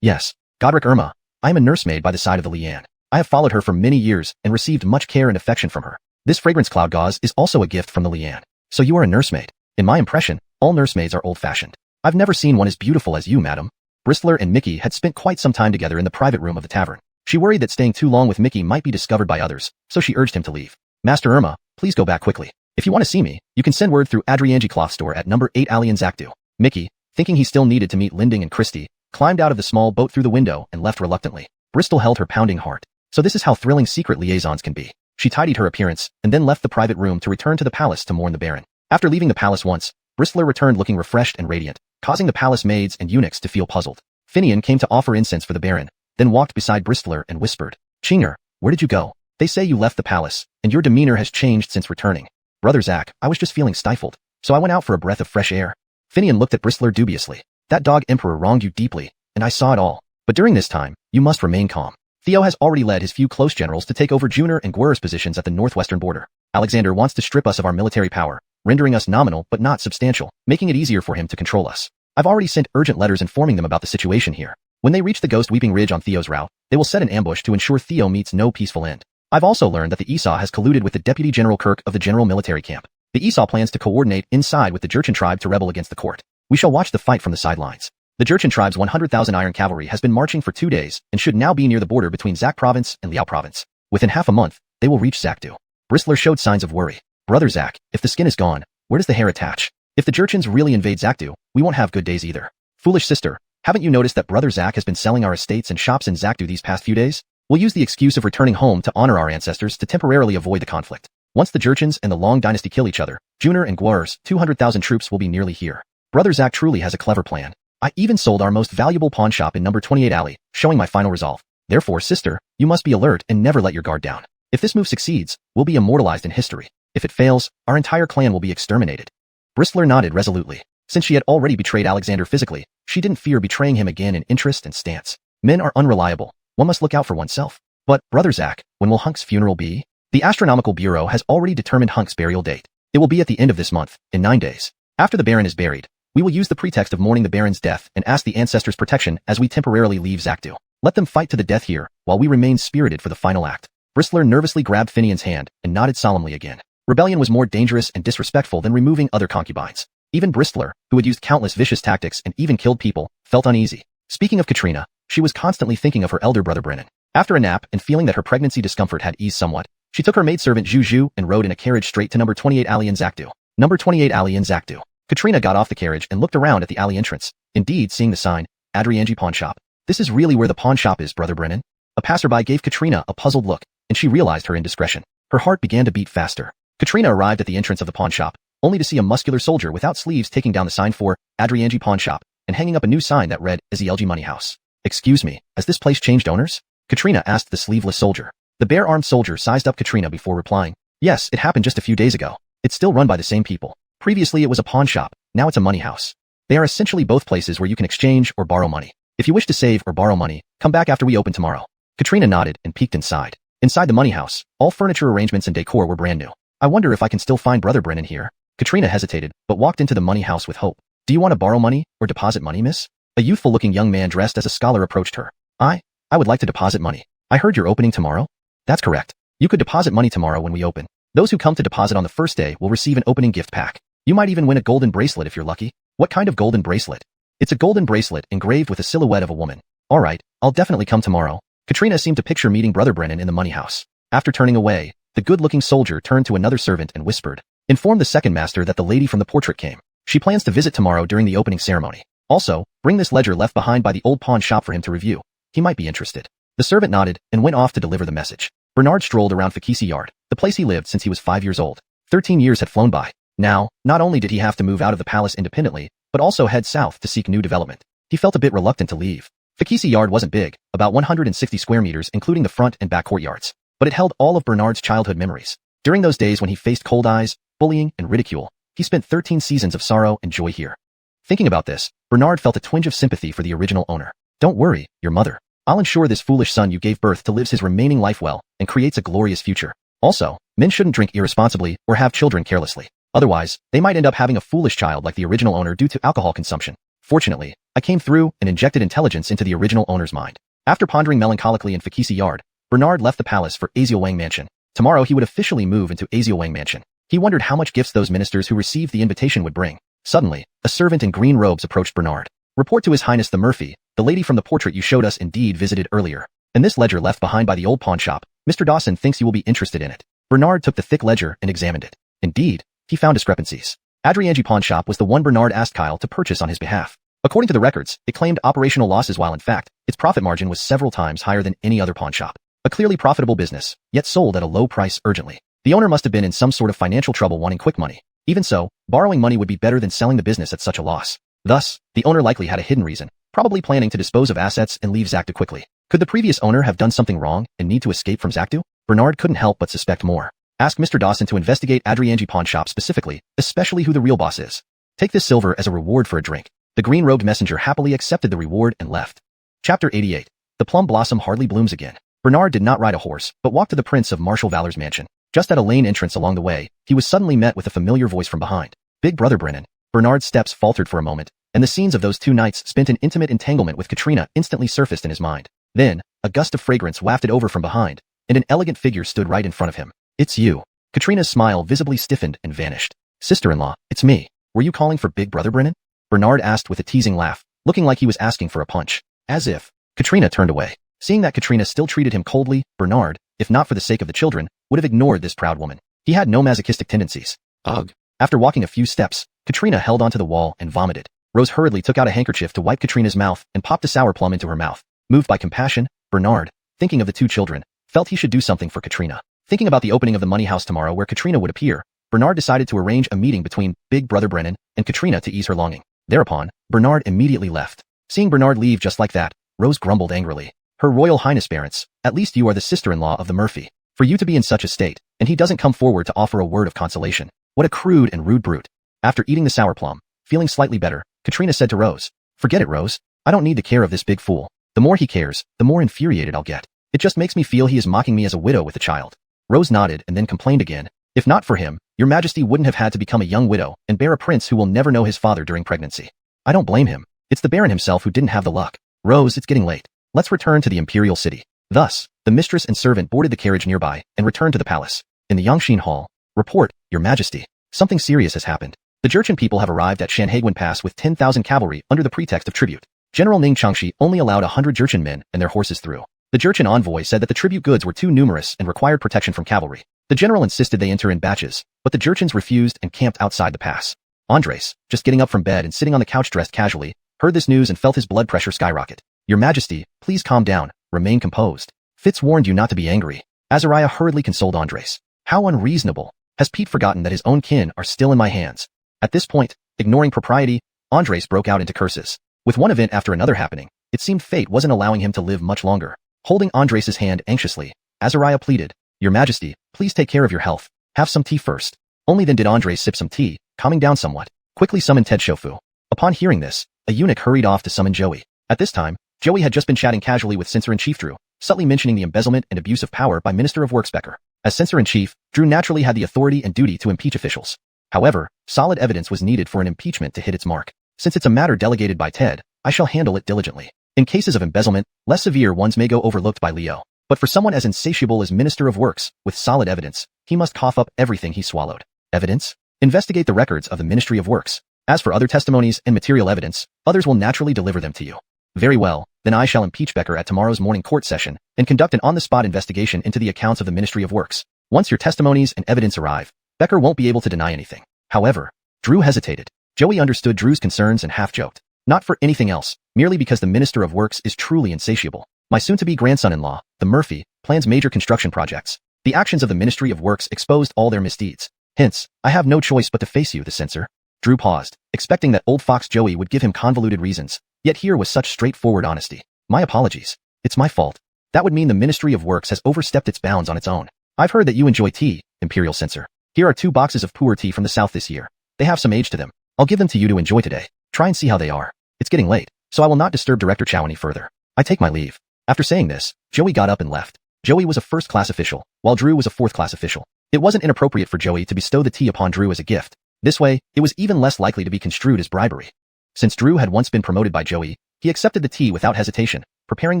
Yes, Godric Irma. I am a nursemaid by the side of the Lian. I have followed her for many years and received much care and affection from her. This fragrance cloud gauze is also a gift from the Lian. So you are a nursemaid. In my impression, all nursemaids are old-fashioned. I've never seen one as beautiful as you, madam. Bristler and Mickey had spent quite some time together in the private room of the tavern. She worried that staying too long with Mickey might be discovered by others, so she urged him to leave. Master Irma, please go back quickly. If you want to see me, you can send word through Adrianji Cloth Store at number 8 Alley in Zakdu. Mickey, thinking he still needed to meet Linding and Christie, climbed out of the small boat through the window and left reluctantly. Bristol held her pounding heart. So this is how thrilling secret liaisons can be. She tidied her appearance and then left the private room to return to the palace to mourn the Baron. After leaving the palace once, Bristler returned looking refreshed and radiant, causing the palace maids and eunuchs to feel puzzled. Finian came to offer incense for the Baron, then walked beside Bristler and whispered, Chinger, where did you go? They say you left the palace, and your demeanor has changed since returning. Brother Zack, I was just feeling stifled, so I went out for a breath of fresh air. Finian looked at Bristler dubiously. That dog Emperor wronged you deeply, and I saw it all. But during this time, you must remain calm. Theo has already led his few close generals to take over Junior and Guerre's positions at the northwestern border. Alexander wants to strip us of our military power, rendering us nominal but not substantial, making it easier for him to control us. I've already sent urgent letters informing them about the situation here. When they reach the Ghost Weeping Ridge on Theo's route, they will set an ambush to ensure Theo meets no peaceful end. I've also learned that the Esau has colluded with the Deputy General Kirk of the General Military Camp. The Esau plans to coordinate inside with the Jurchen tribe to rebel against the court. We shall watch the fight from the sidelines. The Jurchen tribe's 100,000 iron cavalry has been marching for 2 days and should now be near the border between Zak province and Liao province. Within half a month, they will reach Zakdu. Bristler showed signs of worry. Brother Zak, if the skin is gone, where does the hair attach? If the Jurchens really invade Zakdu, we won't have good days either. Foolish sister, haven't you noticed that Brother Zak has been selling our estates and shops in Zakdu these past few days? We'll use the excuse of returning home to honor our ancestors to temporarily avoid the conflict. Once the Jurchens and the Long dynasty kill each other, Junior and Guerre's 200,000 troops will be nearly here. Brother Zak truly has a clever plan. I even sold our most valuable pawn shop in number 28 alley, showing my final resolve. Therefore, sister, you must be alert and never let your guard down. If this move succeeds, we'll be immortalized in history. If it fails, our entire clan will be exterminated. Bristler nodded resolutely. Since she had already betrayed Alexander physically, she didn't fear betraying him again in interest and stance. Men are unreliable. One must look out for oneself. But, Brother Zach, when will Hunk's funeral be? The Astronomical Bureau has already determined Hunk's burial date. It will be at the end of this month, in 9 days. After the Baron is buried, we will use the pretext of mourning the Baron's death and ask the ancestors' protection as we temporarily leave Zaktu. Let them fight to the death here, while we remain spirited for the final act. Bristler nervously grabbed Finian's hand and nodded solemnly again. Rebellion was more dangerous and disrespectful than removing other concubines. Even Bristler, who had used countless vicious tactics and even killed people, felt uneasy. Speaking of Katrina, she was constantly thinking of her elder brother Brennan. After a nap and feeling that her pregnancy discomfort had eased somewhat, she took her maidservant Juju and rode in a carriage straight to number 28 alley in Zaktu. Number 28 alley in Zaktu. Katrina got off the carriage and looked around at the alley entrance, indeed seeing the sign, Adrianji Pawn Shop. This is really where the pawn shop is, Brother Brennan? A passerby gave Katrina a puzzled look, and she realized her indiscretion. Her heart began to beat faster. Katrina arrived at the entrance of the pawn shop, only to see a muscular soldier without sleeves taking down the sign for Adrianji Pawn Shop and hanging up a new sign that read Ezielji Money House. Excuse me, has this place changed owners? Katrina asked the sleeveless soldier. The bare-armed soldier sized up Katrina before replying. Yes, it happened just a few days ago. It's still run by the same people. Previously it was a pawn shop, now it's a money house. They are essentially both places where you can exchange or borrow money. If you wish to save or borrow money, come back after we open tomorrow. Katrina nodded and peeked inside. Inside the money house, all furniture arrangements and decor were brand new. I wonder if I can still find Brother Brennan here. Katrina hesitated, but walked into the money house with hope. Do you want to borrow money or deposit money, miss? A youthful-looking young man dressed as a scholar approached her. I would like to deposit money. I heard you're opening tomorrow? That's correct. You could deposit money tomorrow when we open. Those who come to deposit on the first day will receive an opening gift pack. You might even win a golden bracelet if you're lucky. What kind of golden bracelet? It's a golden bracelet engraved with a silhouette of a woman. All right, I'll definitely come tomorrow. Katrina seemed to picture meeting Brother Brennan in the money house. After turning away, the good-looking soldier turned to another servant and whispered, "Inform the second master that the lady from the portrait came. She plans to visit tomorrow during the opening ceremony. Also, bring this ledger left behind by the old pawn shop for him to review. He might be interested." The servant nodded and went off to deliver the message. Bernard strolled around Fakisi Yard, the place he lived since he was 5 years old. 13 years had flown by. Now, not only did he have to move out of the palace independently, but also head south to seek new development. He felt a bit reluctant to leave. Fakisi Yard wasn't big, about 160 square meters including the front and back courtyards, but it held all of Bernard's childhood memories. During those days when he faced cold eyes, bullying, and ridicule, he spent 13 seasons of sorrow and joy here. Thinking about this, Bernard felt a twinge of sympathy for the original owner. Don't worry, your mother. I'll ensure this foolish son you gave birth to lives his remaining life well and creates a glorious future. Also, men shouldn't drink irresponsibly or have children carelessly. Otherwise, they might end up having a foolish child like the original owner due to alcohol consumption. Fortunately, I came through and injected intelligence into the original owner's mind. After pondering melancholically in Fakisi Yard, Bernard left the palace for Azielwang Mansion. Tomorrow he would officially move into Azielwang Mansion. He wondered how much gifts those ministers who received the invitation would bring. Suddenly, a servant in green robes approached Bernard. Report to His Highness the Murphy, the lady from the portrait you showed us indeed visited earlier. And this ledger left behind by the old pawn shop, Mr. Dawson thinks you will be interested in it. Bernard took the thick ledger and examined it. Indeed, he found discrepancies. Adrianji Pawn Shop was the one Bernard asked Kyle to purchase on his behalf. According to the records, it claimed operational losses while in fact, its profit margin was several times higher than any other pawn shop. A clearly profitable business, yet sold at a low price urgently. The owner must have been in some sort of financial trouble wanting quick money. Even so, borrowing money would be better than selling the business at such a loss. Thus, the owner likely had a hidden reason, probably planning to dispose of assets and leave Zaktu quickly. Could the previous owner have done something wrong and need to escape from Zaktu? Bernard couldn't help but suspect more. Ask Mr. Dawson to investigate Adrianji Pawn Shop specifically, especially who the real boss is. Take this silver as a reward for a drink. The green-robed messenger happily accepted the reward and left. Chapter 88. The plum blossom hardly blooms again. Bernard did not ride a horse, but walked to the Prince of Martial Valor's mansion. Just at a lane entrance along the way, he was suddenly met with a familiar voice from behind. Big Brother Brennan. Bernard's steps faltered for a moment, and the scenes of those 2 nights spent in intimate entanglement with Katrina instantly surfaced in his mind. Then, a gust of fragrance wafted over from behind, and an elegant figure stood right in front of him. It's you. Katrina's smile visibly stiffened and vanished. Sister-in-law, it's me. Were you calling for Big Brother Brennan? Bernard asked with a teasing laugh, looking like he was asking for a punch. As if. Katrina turned away. Seeing that Katrina still treated him coldly, Bernard, if not for the sake of the children, would have ignored this proud woman. He had no masochistic tendencies. Ugh. After walking a few steps, Katrina held onto the wall and vomited. Rose hurriedly took out a handkerchief to wipe Katrina's mouth and popped a sour plum into her mouth. Moved by compassion, Bernard, thinking of the 2 children, felt he should do something for Katrina. Thinking about the opening of the money house tomorrow where Katrina would appear, Bernard decided to arrange a meeting between Big Brother Brennan and Katrina to ease her longing. Thereupon, Bernard immediately left. Seeing Bernard leave just like that, Rose grumbled angrily. Her Royal Highness Barents, at least you are the sister-in-law of the Murphy. For you to be in such a state, and he doesn't come forward to offer a word of consolation. What a crude and rude brute. After eating the sour plum, feeling slightly better, Katrina said to Rose, "Forget it, Rose. I don't need the care of this big fool. The more he cares, the more infuriated I'll get. It just makes me feel he is mocking me as a widow with a child." Rose nodded and then complained again. "If not for him, your majesty wouldn't have had to become a young widow and bear a prince who will never know his father during pregnancy. I don't blame him. It's the baron himself who didn't have the luck. Rose, it's getting late. Let's return to the imperial city." Thus, the mistress and servant boarded the carriage nearby and returned to the palace. In the Yangxin Hall, "Report, your majesty. Something serious has happened. The Jurchen people have arrived at Shanhaiguan Pass with 10,000 cavalry under the pretext of tribute. General Ning Changshi only allowed 100 Jurchen men and their horses through. The Jurchen envoy said that the tribute goods were too numerous and required protection from cavalry. The general insisted they enter in batches, but the Jurchens refused and camped outside the pass. Andres, just getting up from bed and sitting on the couch dressed casually, heard this news and felt his blood pressure skyrocket. "Your majesty, please calm down, remain composed. Fitz warned you not to be angry." Azariah hurriedly consoled Andres. "How unreasonable. Has Pete forgotten that his own kin are still in my hands?" At this point, ignoring propriety, Andres broke out into curses. With one event after another happening, it seemed fate wasn't allowing him to live much longer. Holding Andres' hand anxiously, Azariah pleaded, "Your majesty, please take care of your health. Have some tea first." Only then did Andres sip some tea, calming down somewhat. Quickly summoned Ted Shofu. Upon hearing this, a eunuch hurried off to summon Joey. At this time, Joey had just been chatting casually with Censor-in-Chief Drew, subtly mentioning the embezzlement and abuse of power by Minister of Works Becker. As Censor-in-Chief, Drew naturally had the authority and duty to impeach officials. However, solid evidence was needed for an impeachment to hit its mark. "Since it's a matter delegated by Ted, I shall handle it diligently. In cases of embezzlement, less severe ones may go overlooked by Leo. But for someone as insatiable as Minister of Works, with solid evidence, he must cough up everything he swallowed. Evidence? Investigate the records of the Ministry of Works. As for other testimonies and material evidence, others will naturally deliver them to you." "Very well, then I shall impeach Becker at tomorrow's morning court session and conduct an on-the-spot investigation into the accounts of the Ministry of Works. Once your testimonies and evidence arrive, Becker won't be able to deny anything." However, Drew hesitated. Joey understood Drew's concerns and half-joked. "Not for anything else, merely because the Minister of Works is truly insatiable. My soon-to-be grandson-in-law, the Murphy, plans major construction projects. The actions of the Ministry of Works exposed all their misdeeds. Hence, I have no choice but to face you, the censor." Drew paused, expecting that old fox Joey would give him convoluted reasons, yet here was such straightforward honesty. "My apologies. It's my fault. That would mean the Ministry of Works has overstepped its bounds on its own. I've heard that you enjoy tea, Imperial Censor. Here are 2 boxes of pu'er tea from the south this year. They have some age to them. I'll give them to you to enjoy today. Try and see how they are. It's getting late, so I will not disturb Director Chow any further. I take my leave." After saying this, Joey got up and left. Joey was a first-class official, while Drew was a fourth-class official. It wasn't inappropriate for Joey to bestow the tea upon Drew as a gift. This way, it was even less likely to be construed as bribery. Since Drew had once been promoted by Joey, he accepted the tea without hesitation, preparing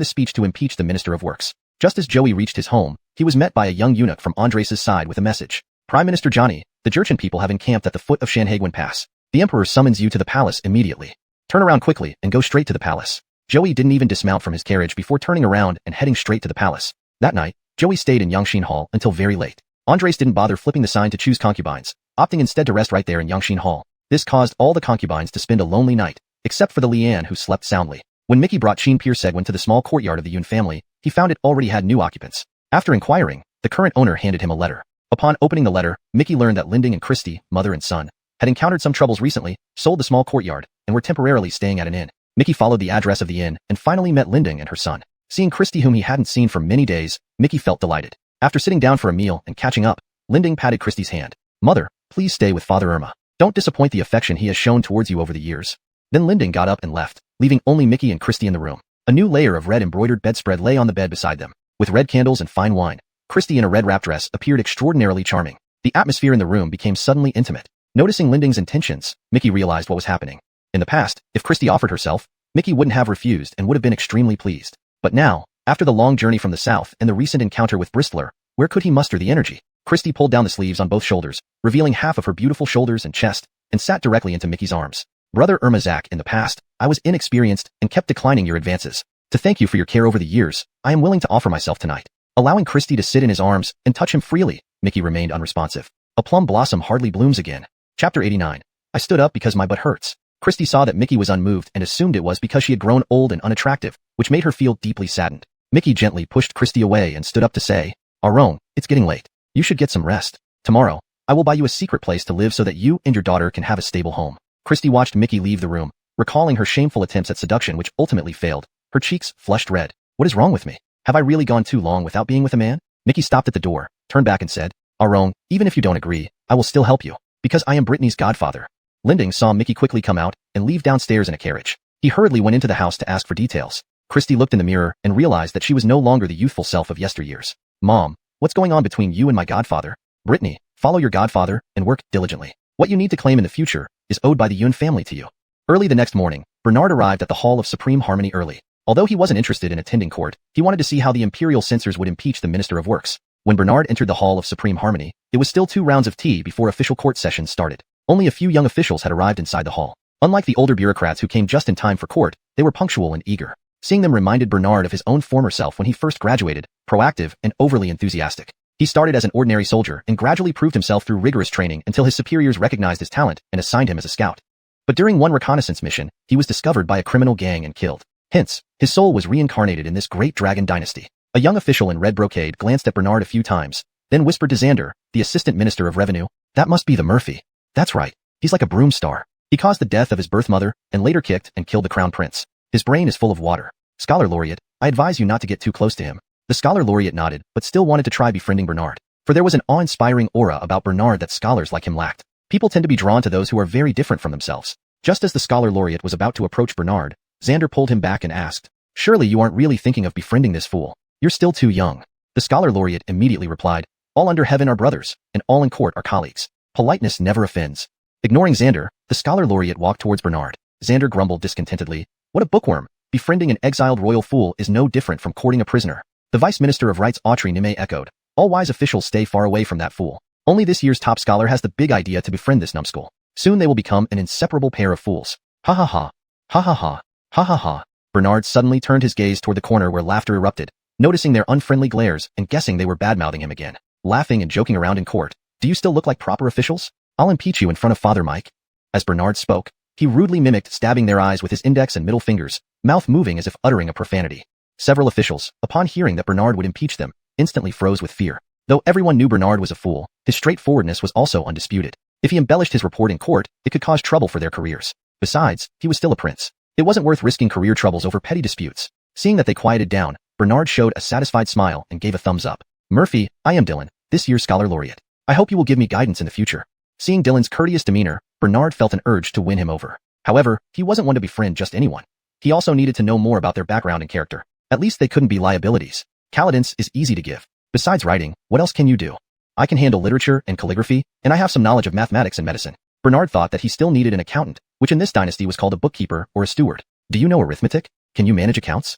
the speech to impeach the Minister of Works. Just as Joey reached his home, he was met by a young eunuch from Andres' side with a message. "Prime Minister Johnny, the Jurchen people have encamped at the foot of Shanhaiguan Pass. The Emperor summons you to the palace immediately. Turn around quickly and go straight to the palace." Joey didn't even dismount from his carriage before turning around and heading straight to the palace. That night, Joey stayed in Yangxin Hall until very late. Andres didn't bother flipping the sign to choose concubines, opting instead to rest right there in Yangxin Hall. This caused all the concubines to spend a lonely night, except for the Liane who slept soundly. When Mickey brought Sheen Piersegwin to the small courtyard of the Yun family, he found it already had new occupants. After inquiring, the current owner handed him a letter. Upon opening the letter, Mickey learned that Linding and Christy, mother and son, had encountered some troubles recently, sold the small courtyard, and were temporarily staying at an inn. Mickey followed the address of the inn and finally met Linding and her son. Seeing Christy, whom he hadn't seen for many days, Mickey felt delighted. After sitting down for a meal and catching up, Linding patted Christy's hand. "Mother, please stay with Father Irma. Don't disappoint the affection he has shown towards you over the years." Then Linding got up and left, leaving only Mickey and Christy in the room. A new layer of red embroidered bedspread lay on the bed beside them. With red candles and fine wine, Christy in a red wrap dress appeared extraordinarily charming. The atmosphere in the room became suddenly intimate. Noticing Linding's intentions, Mickey realized what was happening. In the past, if Christy offered herself, Mickey wouldn't have refused and would have been extremely pleased. But now, after the long journey from the south and the recent encounter with Bristler, where could he muster the energy? Christy pulled down the sleeves on both shoulders, revealing half of her beautiful shoulders and chest, and sat directly into Mickey's arms. "Brother Irma Zach, in the past, I was inexperienced and kept declining your advances. To thank you for your care over the years, I am willing to offer myself tonight." Allowing Christy to sit in his arms and touch him freely, Mickey remained unresponsive. A plum blossom hardly blooms again. Chapter 89. I stood up because my butt hurts. Christy saw that Mickey was unmoved and assumed it was because she had grown old and unattractive, which made her feel deeply saddened. Mickey gently pushed Christy away and stood up to say, "Aron, it's getting late. You should get some rest. Tomorrow, I will buy you a secret place to live so that you and your daughter can have a stable home." Christy watched Mickey leave the room, recalling her shameful attempts at seduction which ultimately failed. Her cheeks flushed red. "What is wrong with me? Have I really gone too long without being with a man?" Mickey stopped at the door, turned back and said, Arong, even if you don't agree, I will still help you, because I am Brittany's godfather. Linding saw Mickey quickly come out and leave downstairs in a carriage. He hurriedly went into the house to ask for details. Christy looked in the mirror and realized that she was no longer the youthful self of yesteryears. Mom, what's going on between you and my godfather? Brittany, follow your godfather and work diligently. What you need to claim in the future is owed by the Yun family to you. Early the next morning, Bernard arrived at the Hall of Supreme Harmony early. Although he wasn't interested in attending court, he wanted to see how the imperial censors would impeach the Minister of Works. When Bernard entered the Hall of Supreme Harmony, it was still 2 rounds of tea before official court sessions started. Only a few young officials had arrived inside the hall. Unlike the older bureaucrats who came just in time for court, they were punctual and eager. Seeing them reminded Bernard of his own former self when he first graduated, proactive and overly enthusiastic. He started as an ordinary soldier and gradually proved himself through rigorous training until his superiors recognized his talent and assigned him as a scout. But during one reconnaissance mission, he was discovered by a criminal gang and killed. Hence, his soul was reincarnated in this great dragon dynasty. A young official in red brocade glanced at Bernard a few times, then whispered to Xander, the assistant minister of revenue, that must be the Murphy. That's right. He's like a broom star. He caused the death of his birth mother and later kicked and killed the crown prince. His brain is full of water. Scholar laureate, I advise you not to get too close to him. The scholar laureate nodded, but still wanted to try befriending Bernard. For there was an awe-inspiring aura about Bernard that scholars like him lacked. People tend to be drawn to those who are very different from themselves. Just as the scholar laureate was about to approach Bernard, Xander pulled him back and asked, surely you aren't really thinking of befriending this fool. You're still too young. The scholar laureate immediately replied, all under heaven are brothers, and all in court are colleagues. Politeness never offends. Ignoring Xander, the scholar laureate walked towards Bernard. Xander grumbled discontentedly, what a bookworm. Befriending an exiled royal fool is no different from courting a prisoner. The vice minister of rights Autry Nime echoed, all wise officials stay far away from that fool. Only this year's top scholar has the big idea to befriend this numbskull. Soon they will become an inseparable pair of fools. Ha ha ha. Ha ha ha. Ha ha ha. Bernard suddenly turned his gaze toward the corner where laughter erupted, noticing their unfriendly glares and guessing they were badmouthing him again. Laughing and joking around in court. Do you still look like proper officials? I'll impeach you in front of Father Mike. As Bernard spoke, he rudely mimicked stabbing their eyes with his index and middle fingers, mouth moving as if uttering a profanity. Several officials, upon hearing that Bernard would impeach them, instantly froze with fear. Though everyone knew Bernard was a fool, his straightforwardness was also undisputed. If he embellished his report in court, it could cause trouble for their careers. Besides, he was still a prince. It wasn't worth risking career troubles over petty disputes. Seeing that they quieted down, Bernard showed a satisfied smile and gave a thumbs up. Murphy, I am Dylan, this year's scholar laureate. I hope you will give me guidance in the future. Seeing Dylan's courteous demeanor, Bernard felt an urge to win him over. However, he wasn't one to befriend just anyone. He also needed to know more about their background and character. At least they couldn't be liabilities. Calidence is easy to give. Besides writing, what else can you do? I can handle literature and calligraphy, and I have some knowledge of mathematics and medicine. Bernard thought that he still needed an accountant, which in this dynasty was called a bookkeeper or a steward. Do you know arithmetic? Can you manage accounts?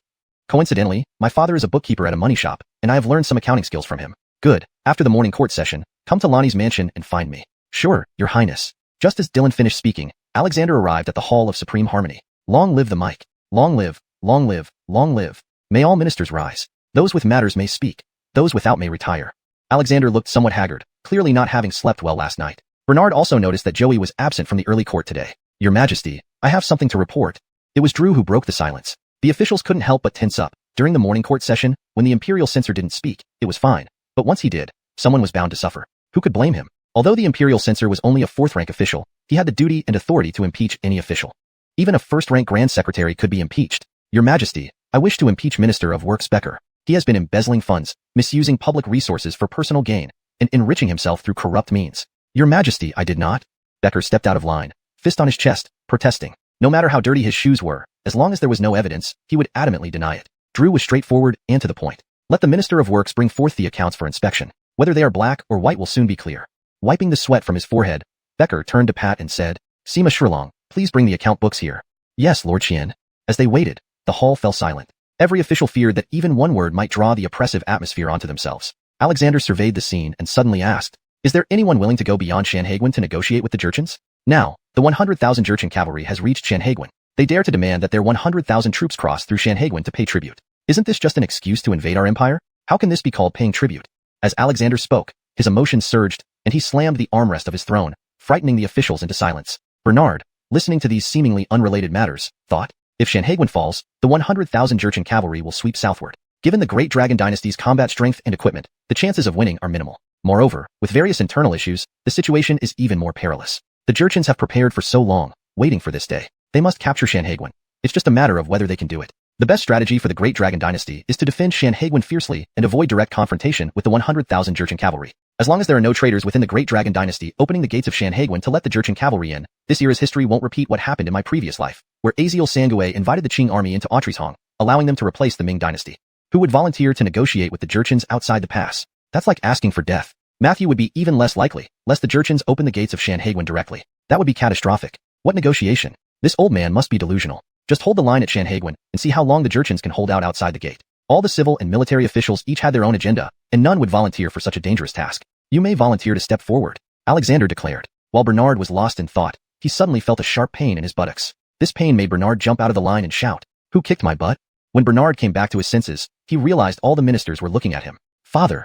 Coincidentally, my father is a bookkeeper at a money shop, and I have learned some accounting skills from him. Good. After the morning court session, come to Lonnie's mansion and find me. Sure, Your Highness. Just as Dylan finished speaking, Alexander arrived at the Hall of Supreme Harmony. Long live the mic. Long live, long live, long live. May all ministers rise. Those with matters may speak. Those without may retire. Alexander looked somewhat haggard, clearly not having slept well last night. Bernard also noticed that Joey was absent from the early court today. Your Majesty, I have something to report. It was Drew who broke the silence. The officials couldn't help but tense up. During the morning court session, when the imperial censor didn't speak, it was fine. But once he did, someone was bound to suffer. Who could blame him? Although the imperial censor was only a 4th-rank official, he had the duty and authority to impeach any official. Even a 1st-rank grand secretary could be impeached. Your Majesty, I wish to impeach Minister of Works Becker. He has been embezzling funds, misusing public resources for personal gain, and enriching himself through corrupt means. Your Majesty, I did not. Becker stepped out of line, fist on his chest, protesting. No matter how dirty his shoes were, as long as there was no evidence, he would adamantly deny it. Drew was straightforward and to the point. Let the Minister of Works bring forth the accounts for inspection. Whether they are black or white will soon be clear. Wiping the sweat from his forehead, Becker turned to Pat and said, Sima Shrilong, please bring the account books here. Yes, Lord Qian. As they waited, the hall fell silent. Every official feared that even one word might draw the oppressive atmosphere onto themselves. Alexander surveyed the scene and suddenly asked, is there anyone willing to go beyond Shanhaiguan to negotiate with the Jurchens? Now, the 100,000 Jurchen cavalry has reached Shanhaiguan. They dare to demand that their 100,000 troops cross through Shanhaiguan to pay tribute. Isn't this just an excuse to invade our empire? How can this be called paying tribute? As Alexander spoke, his emotions surged, and he slammed the armrest of his throne, frightening the officials into silence. Bernard, listening to these seemingly unrelated matters, thought, if Shanhaiguan falls, the 100,000 Jurchen cavalry will sweep southward. Given the Great Dragon Dynasty's combat strength and equipment, the chances of winning are minimal. Moreover, with various internal issues, the situation is even more perilous. The Jurchens have prepared for so long, waiting for this day. They must capture Shanhaiguan. It's just a matter of whether they can do it. The best strategy for the Great Dragon Dynasty is to defend Sanhedrin fiercely and avoid direct confrontation with the 100,000 Jurchen cavalry. As long as there are no traitors within the Great Dragon Dynasty opening the gates of Sanhedrin to let the Jurchen cavalry in, this era's history won't repeat what happened in my previous life, where Aziel Sangui invited the Qing army into Autryshong, allowing them to replace the Ming Dynasty. Who would volunteer to negotiate with the Jurchens outside the pass? That's like asking for death. Matthew would be even less likely, lest the Jurchens open the gates of Sanhedrin directly. That would be catastrophic. What negotiation? This old man must be delusional. Just hold the line at Sanhedrin and see how long the Jurchens can hold out outside the gate. All the civil and military officials each had their own agenda, and none would volunteer for such a dangerous task. You may volunteer to step forward, Alexander declared. While Bernard was lost in thought, he suddenly felt a sharp pain in his buttocks. This pain made Bernard jump out of the line and shout, "Who kicked my butt?" When Bernard came back to his senses, he realized all the ministers were looking at him. Father,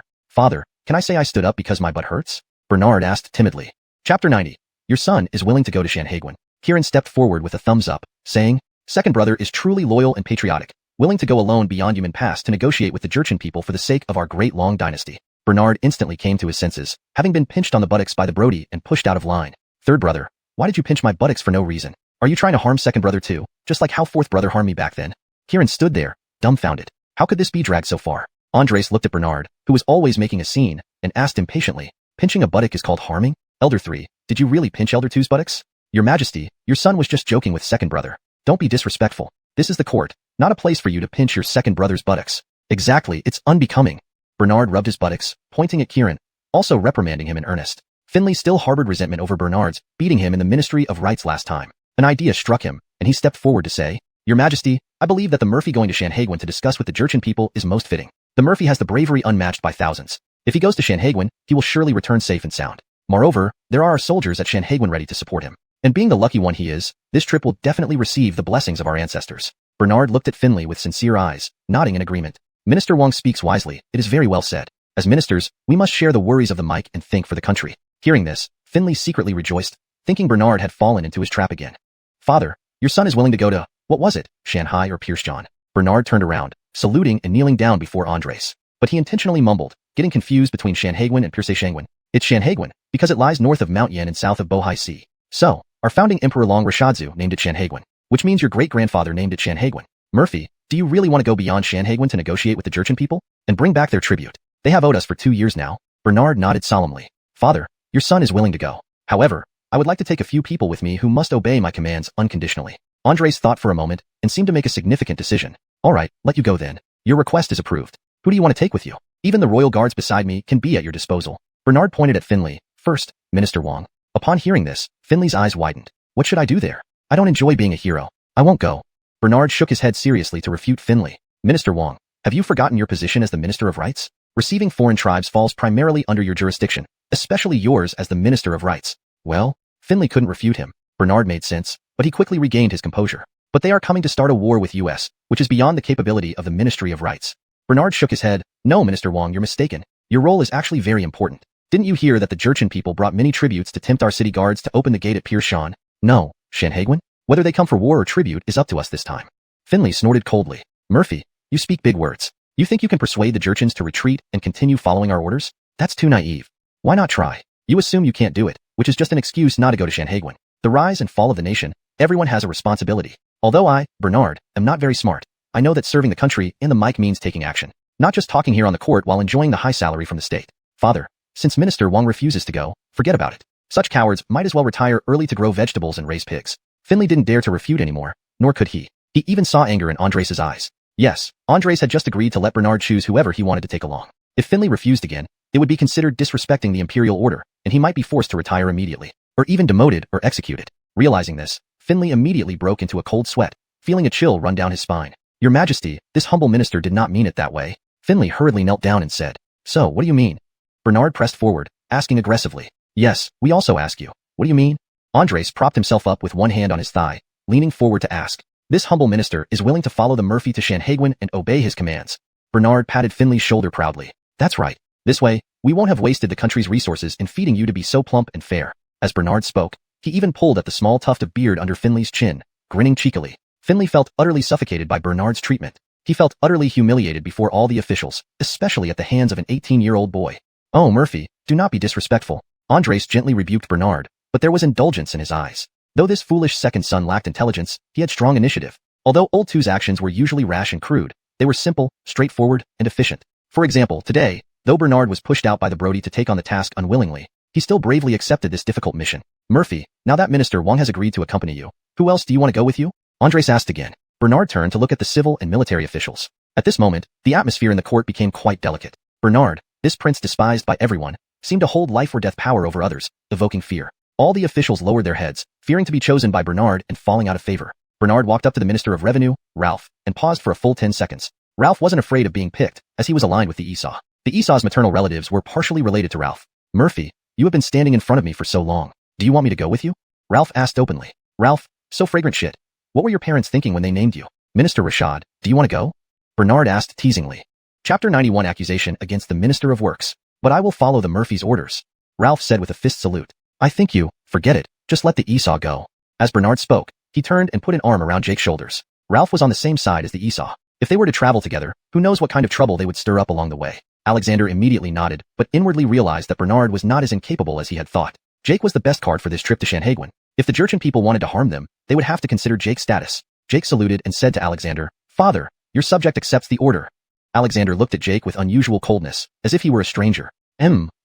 can I say I stood up because my butt hurts?" Bernard asked timidly. Chapter 90. Your son is willing to go to Sanhedrin. Kieran stepped forward with a thumbs up, saying, "Second brother is truly loyal and patriotic, willing to go alone beyond human pass to negotiate with the Jurchen people for the sake of our great long dynasty." Bernard instantly came to his senses, having been pinched on the buttocks by the Brody and pushed out of line. "Third brother, why did you pinch my buttocks for no reason? Are you trying to harm second brother too, just like how fourth brother harmed me back then?" Kieran stood there, dumbfounded. How could this be dragged so far? Andres looked at Bernard, who was always making a scene, and asked impatiently, "Pinching a buttock is called harming? Elder 3, did you really pinch Elder 2's buttocks?" "Your Majesty, your son was just joking with second brother. Don't be disrespectful. This is the court, not a place for you to pinch your second brother's buttocks." "Exactly, it's unbecoming." Bernard rubbed his buttocks, pointing at Kieran, also reprimanding him in earnest. Finley still harbored resentment over Bernard's beating him in the Ministry of Rights last time. An idea struck him, and he stepped forward to say, "Your Majesty, I believe that the Murphy going to Sanhedrin to discuss with the Jurchen people is most fitting. The Murphy has the bravery unmatched by thousands. If he goes to Sanhedrin, he will surely return safe and sound. Moreover, there are our soldiers at Sanhedrin ready to support him. And being the lucky one he is, this trip will definitely receive the blessings of our ancestors." Bernard looked at Finley with sincere eyes, nodding in agreement. "Minister Wang speaks wisely, it is very well said. As ministers, we must share the worries of the mic and think for the country." Hearing this, Finley secretly rejoiced, thinking Bernard had fallen into his trap again. "Father, your son is willing to go to, what was it, Shanghai or Piercejohn?" Bernard turned around, saluting and kneeling down before Andres. But he intentionally mumbled, getting confused between Sanhedrin and Piercejohn. "It's Sanhedrin, because it lies north of Mount Yan and south of Bohai Sea. So, our founding emperor Long Rashadzu named it Sanhedrin, which means your great-grandfather named it Sanhedrin. Murphy, do you really want to go beyond Sanhedrin to negotiate with the Jurchen people? And bring back their tribute? They have owed us for 2 years now." Bernard nodded solemnly. "Father, your son is willing to go. However, I would like to take a few people with me who must obey my commands unconditionally." Andres thought for a moment and seemed to make a significant decision. "All right, let you go then. Your request is approved. Who do you want to take with you? Even the royal guards beside me can be at your disposal." Bernard pointed at Finley. "First, Minister Wang." Upon hearing this, Finley's eyes widened. "What should I do there? I don't enjoy being a hero. I won't go." Bernard shook his head seriously to refute Finley. "Minister Wang, have you forgotten your position as the Minister of Rights? Receiving foreign tribes falls primarily under your jurisdiction, especially yours as the Minister of Rights." Well, Finley couldn't refute him. Bernard made sense, but he quickly regained his composure. "But they are coming to start a war with US, which is beyond the capability of the Ministry of Rights." Bernard shook his head. "No, Minister Wang, you're mistaken. Your role is actually very important. Didn't you hear that the Jurchen people brought many tributes to tempt our city guards to open the gate at Piercejohn? No, Sanhedrin? Whether they come for war or tribute is up to us this time." Finley snorted coldly. "Murphy, you speak big words. You think you can persuade the Jurchens to retreat and continue following our orders? That's too naive. Why not try? You assume you can't do it, which is just an excuse not to go to Sanhedrin. The rise and fall of the nation, everyone has a responsibility. Although I, Bernard, am not very smart, I know that serving the country in the mic means taking action, not just talking here on the court while enjoying the high salary from the state. Father, since Minister Wang refuses to go, forget about it. Such cowards might as well retire early to grow vegetables and raise pigs." Finley didn't dare to refute anymore, nor could he. He even saw anger in Andres' eyes. Yes, Andres had just agreed to let Bernard choose whoever he wanted to take along. If Finley refused again, it would be considered disrespecting the imperial order, and he might be forced to retire immediately, or even demoted or executed. Realizing this, Finley immediately broke into a cold sweat, feeling a chill run down his spine. "Your Majesty, this humble minister did not mean it that way." Finley hurriedly knelt down and said, "So, what do you mean?" Bernard pressed forward, asking aggressively, "Yes, we also ask you. What do you mean?" Andres propped himself up with one hand on his thigh, leaning forward to ask. "This humble minister is willing to follow the Murphy to Sanhedrin and obey his commands." Bernard patted Finley's shoulder proudly. "That's right. This way, we won't have wasted the country's resources in feeding you to be so plump and fair." As Bernard spoke, he even pulled at the small tuft of beard under Finley's chin, grinning cheekily. Finley felt utterly suffocated by Bernard's treatment. He felt utterly humiliated before all the officials, especially at the hands of an 18-year-old boy. "Oh, Murphy, do not be disrespectful." Andres gently rebuked Bernard, but there was indulgence in his eyes. Though this foolish second son lacked intelligence, he had strong initiative. Although Old Two's actions were usually rash and crude, they were simple, straightforward, and efficient. For example, today, though Bernard was pushed out by the Brody to take on the task unwillingly, he still bravely accepted this difficult mission. Murphy, now that Minister Wang has agreed to accompany you, who else do you want to go with you? Andres asked again. Bernard turned to look at the civil and military officials. At this moment, the atmosphere in the court became quite delicate. Bernard, this prince despised by everyone, seemed to hold life or death power over others, evoking fear. All the officials lowered their heads, fearing to be chosen by Bernard and falling out of favor. Bernard walked up to the Minister of Revenue, Ralph, and paused for a full 10 seconds. Ralph wasn't afraid of being picked, as he was aligned with the Esau. The Esau's maternal relatives were partially related to Ralph. Murphy, you have been standing in front of me for so long. Do you want me to go with you? Ralph asked openly. Ralph, so fragrant shit. What were your parents thinking when they named you? Minister Rashad, do you want to go? Bernard asked teasingly. Chapter 91 Accusation against the Minister of Works. But I will follow the Murphy's orders. Ralph said with a fist salute. I think you, forget it, just let the Esau go. As Bernard spoke, he turned and put an arm around Jake's shoulders. Ralph was on the same side as the Esau. If they were to travel together, who knows what kind of trouble they would stir up along the way. Alexander immediately nodded, but inwardly realized that Bernard was not as incapable as he had thought. Jake was the best card for this trip to Shanhaguan. If the Jurchen people wanted to harm them, they would have to consider Jake's status. Jake saluted and said to Alexander, Father, your subject accepts the order. Alexander looked at Jake with unusual coldness, as if he were a stranger.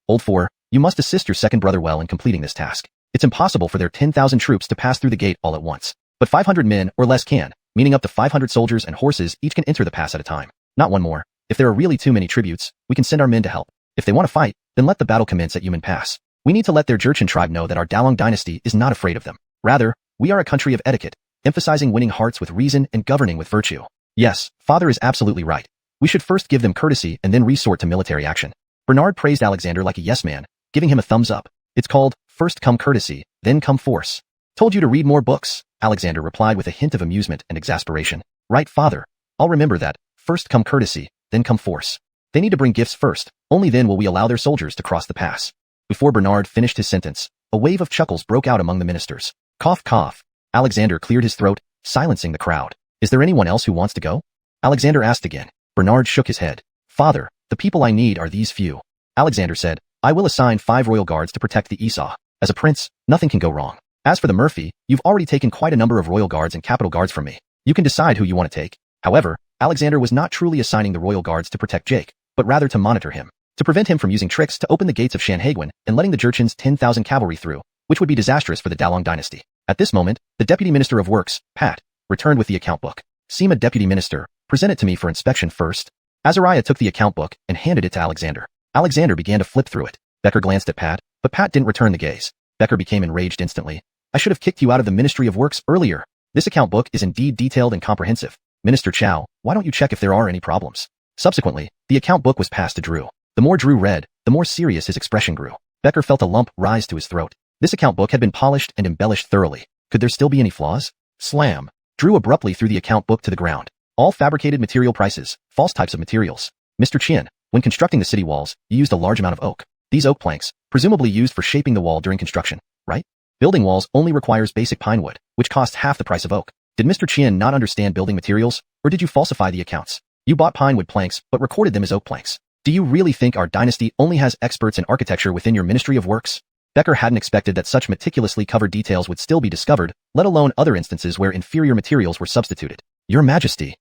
Old four, you must assist your second brother well in completing this task. It's impossible for their 10,000 troops to pass through the gate all at once. But 500 men or less can, meaning up to 500 soldiers and horses each can enter the pass at a time. Not one more. If there are really too many tributes, we can send our men to help. If they want to fight, then let the battle commence at Yumen Pass. We need to let their Jurchen tribe know that our Dalong dynasty is not afraid of them. Rather, we are a country of etiquette, emphasizing winning hearts with reason and governing with virtue. Yes, Father is absolutely right. We should first give them courtesy and then resort to military action. Bernard praised Alexander like a yes man, giving him a thumbs up. It's called, first come courtesy, then come force. Told you to read more books, Alexander replied with a hint of amusement and exasperation. Right, Father. I'll remember that. First come courtesy, then come force. They need to bring gifts first, only then will we allow their soldiers to cross the pass. Before Bernard finished his sentence, a wave of chuckles broke out among the ministers. Cough, cough. Alexander cleared his throat, silencing the crowd. Is there anyone else who wants to go? Alexander asked again. Bernard shook his head. Father, the people I need are these few. Alexander said, I will assign 5 royal guards to protect the Esau. As a prince, nothing can go wrong. As for the Murphy, you've already taken quite a number of royal guards and capital guards from me. You can decide who you want to take. However, Alexander was not truly assigning the royal guards to protect Jake, but rather to monitor him, to prevent him from using tricks to open the gates of Shanhaguan and letting the Jurchen's 10,000 cavalry through, which would be disastrous for the Dalong dynasty. At this moment, the Deputy Minister of Works, Pat, returned with the account book. Sima Deputy Minister, present it to me for inspection first. Azariah took the account book and handed it to Alexander. Alexander began to flip through it. Becker glanced at Pat, but Pat didn't return the gaze. Becker became enraged instantly. I should have kicked you out of the Ministry of Works earlier. This account book is indeed detailed and comprehensive. Minister Chow, why don't you check if there are any problems? Subsequently, the account book was passed to Drew. The more Drew read, the more serious his expression grew. Becker felt a lump rise to his throat. This account book had been polished and embellished thoroughly. Could there still be any flaws? Slam. Drew abruptly threw the account book to the ground. All fabricated material prices, false types of materials. Mr. Chin, when constructing the city walls, you used a large amount of oak. These oak planks, presumably used for shaping the wall during construction, right? Building walls only requires basic pine wood, which costs half the price of oak. Did Mr. Chin not understand building materials, or did you falsify the accounts? You bought pine wood planks, but recorded them as oak planks. Do you really think our dynasty only has experts in architecture within your Ministry of Works? Becker hadn't expected that such meticulously covered details would still be discovered, let alone other instances where inferior materials were substituted. Your Majesty,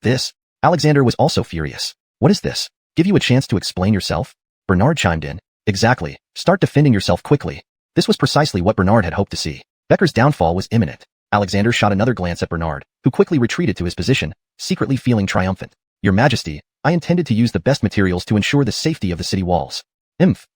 this. Alexander was also furious. What is this? Give you a chance to explain yourself? Bernard chimed in. Exactly. Start defending yourself quickly. This was precisely what Bernard had hoped to see. Becker's downfall was imminent. Alexander shot another glance at Bernard, who quickly retreated to his position, secretly feeling triumphant. Your Majesty, I intended to use the best materials to ensure the safety of the city walls.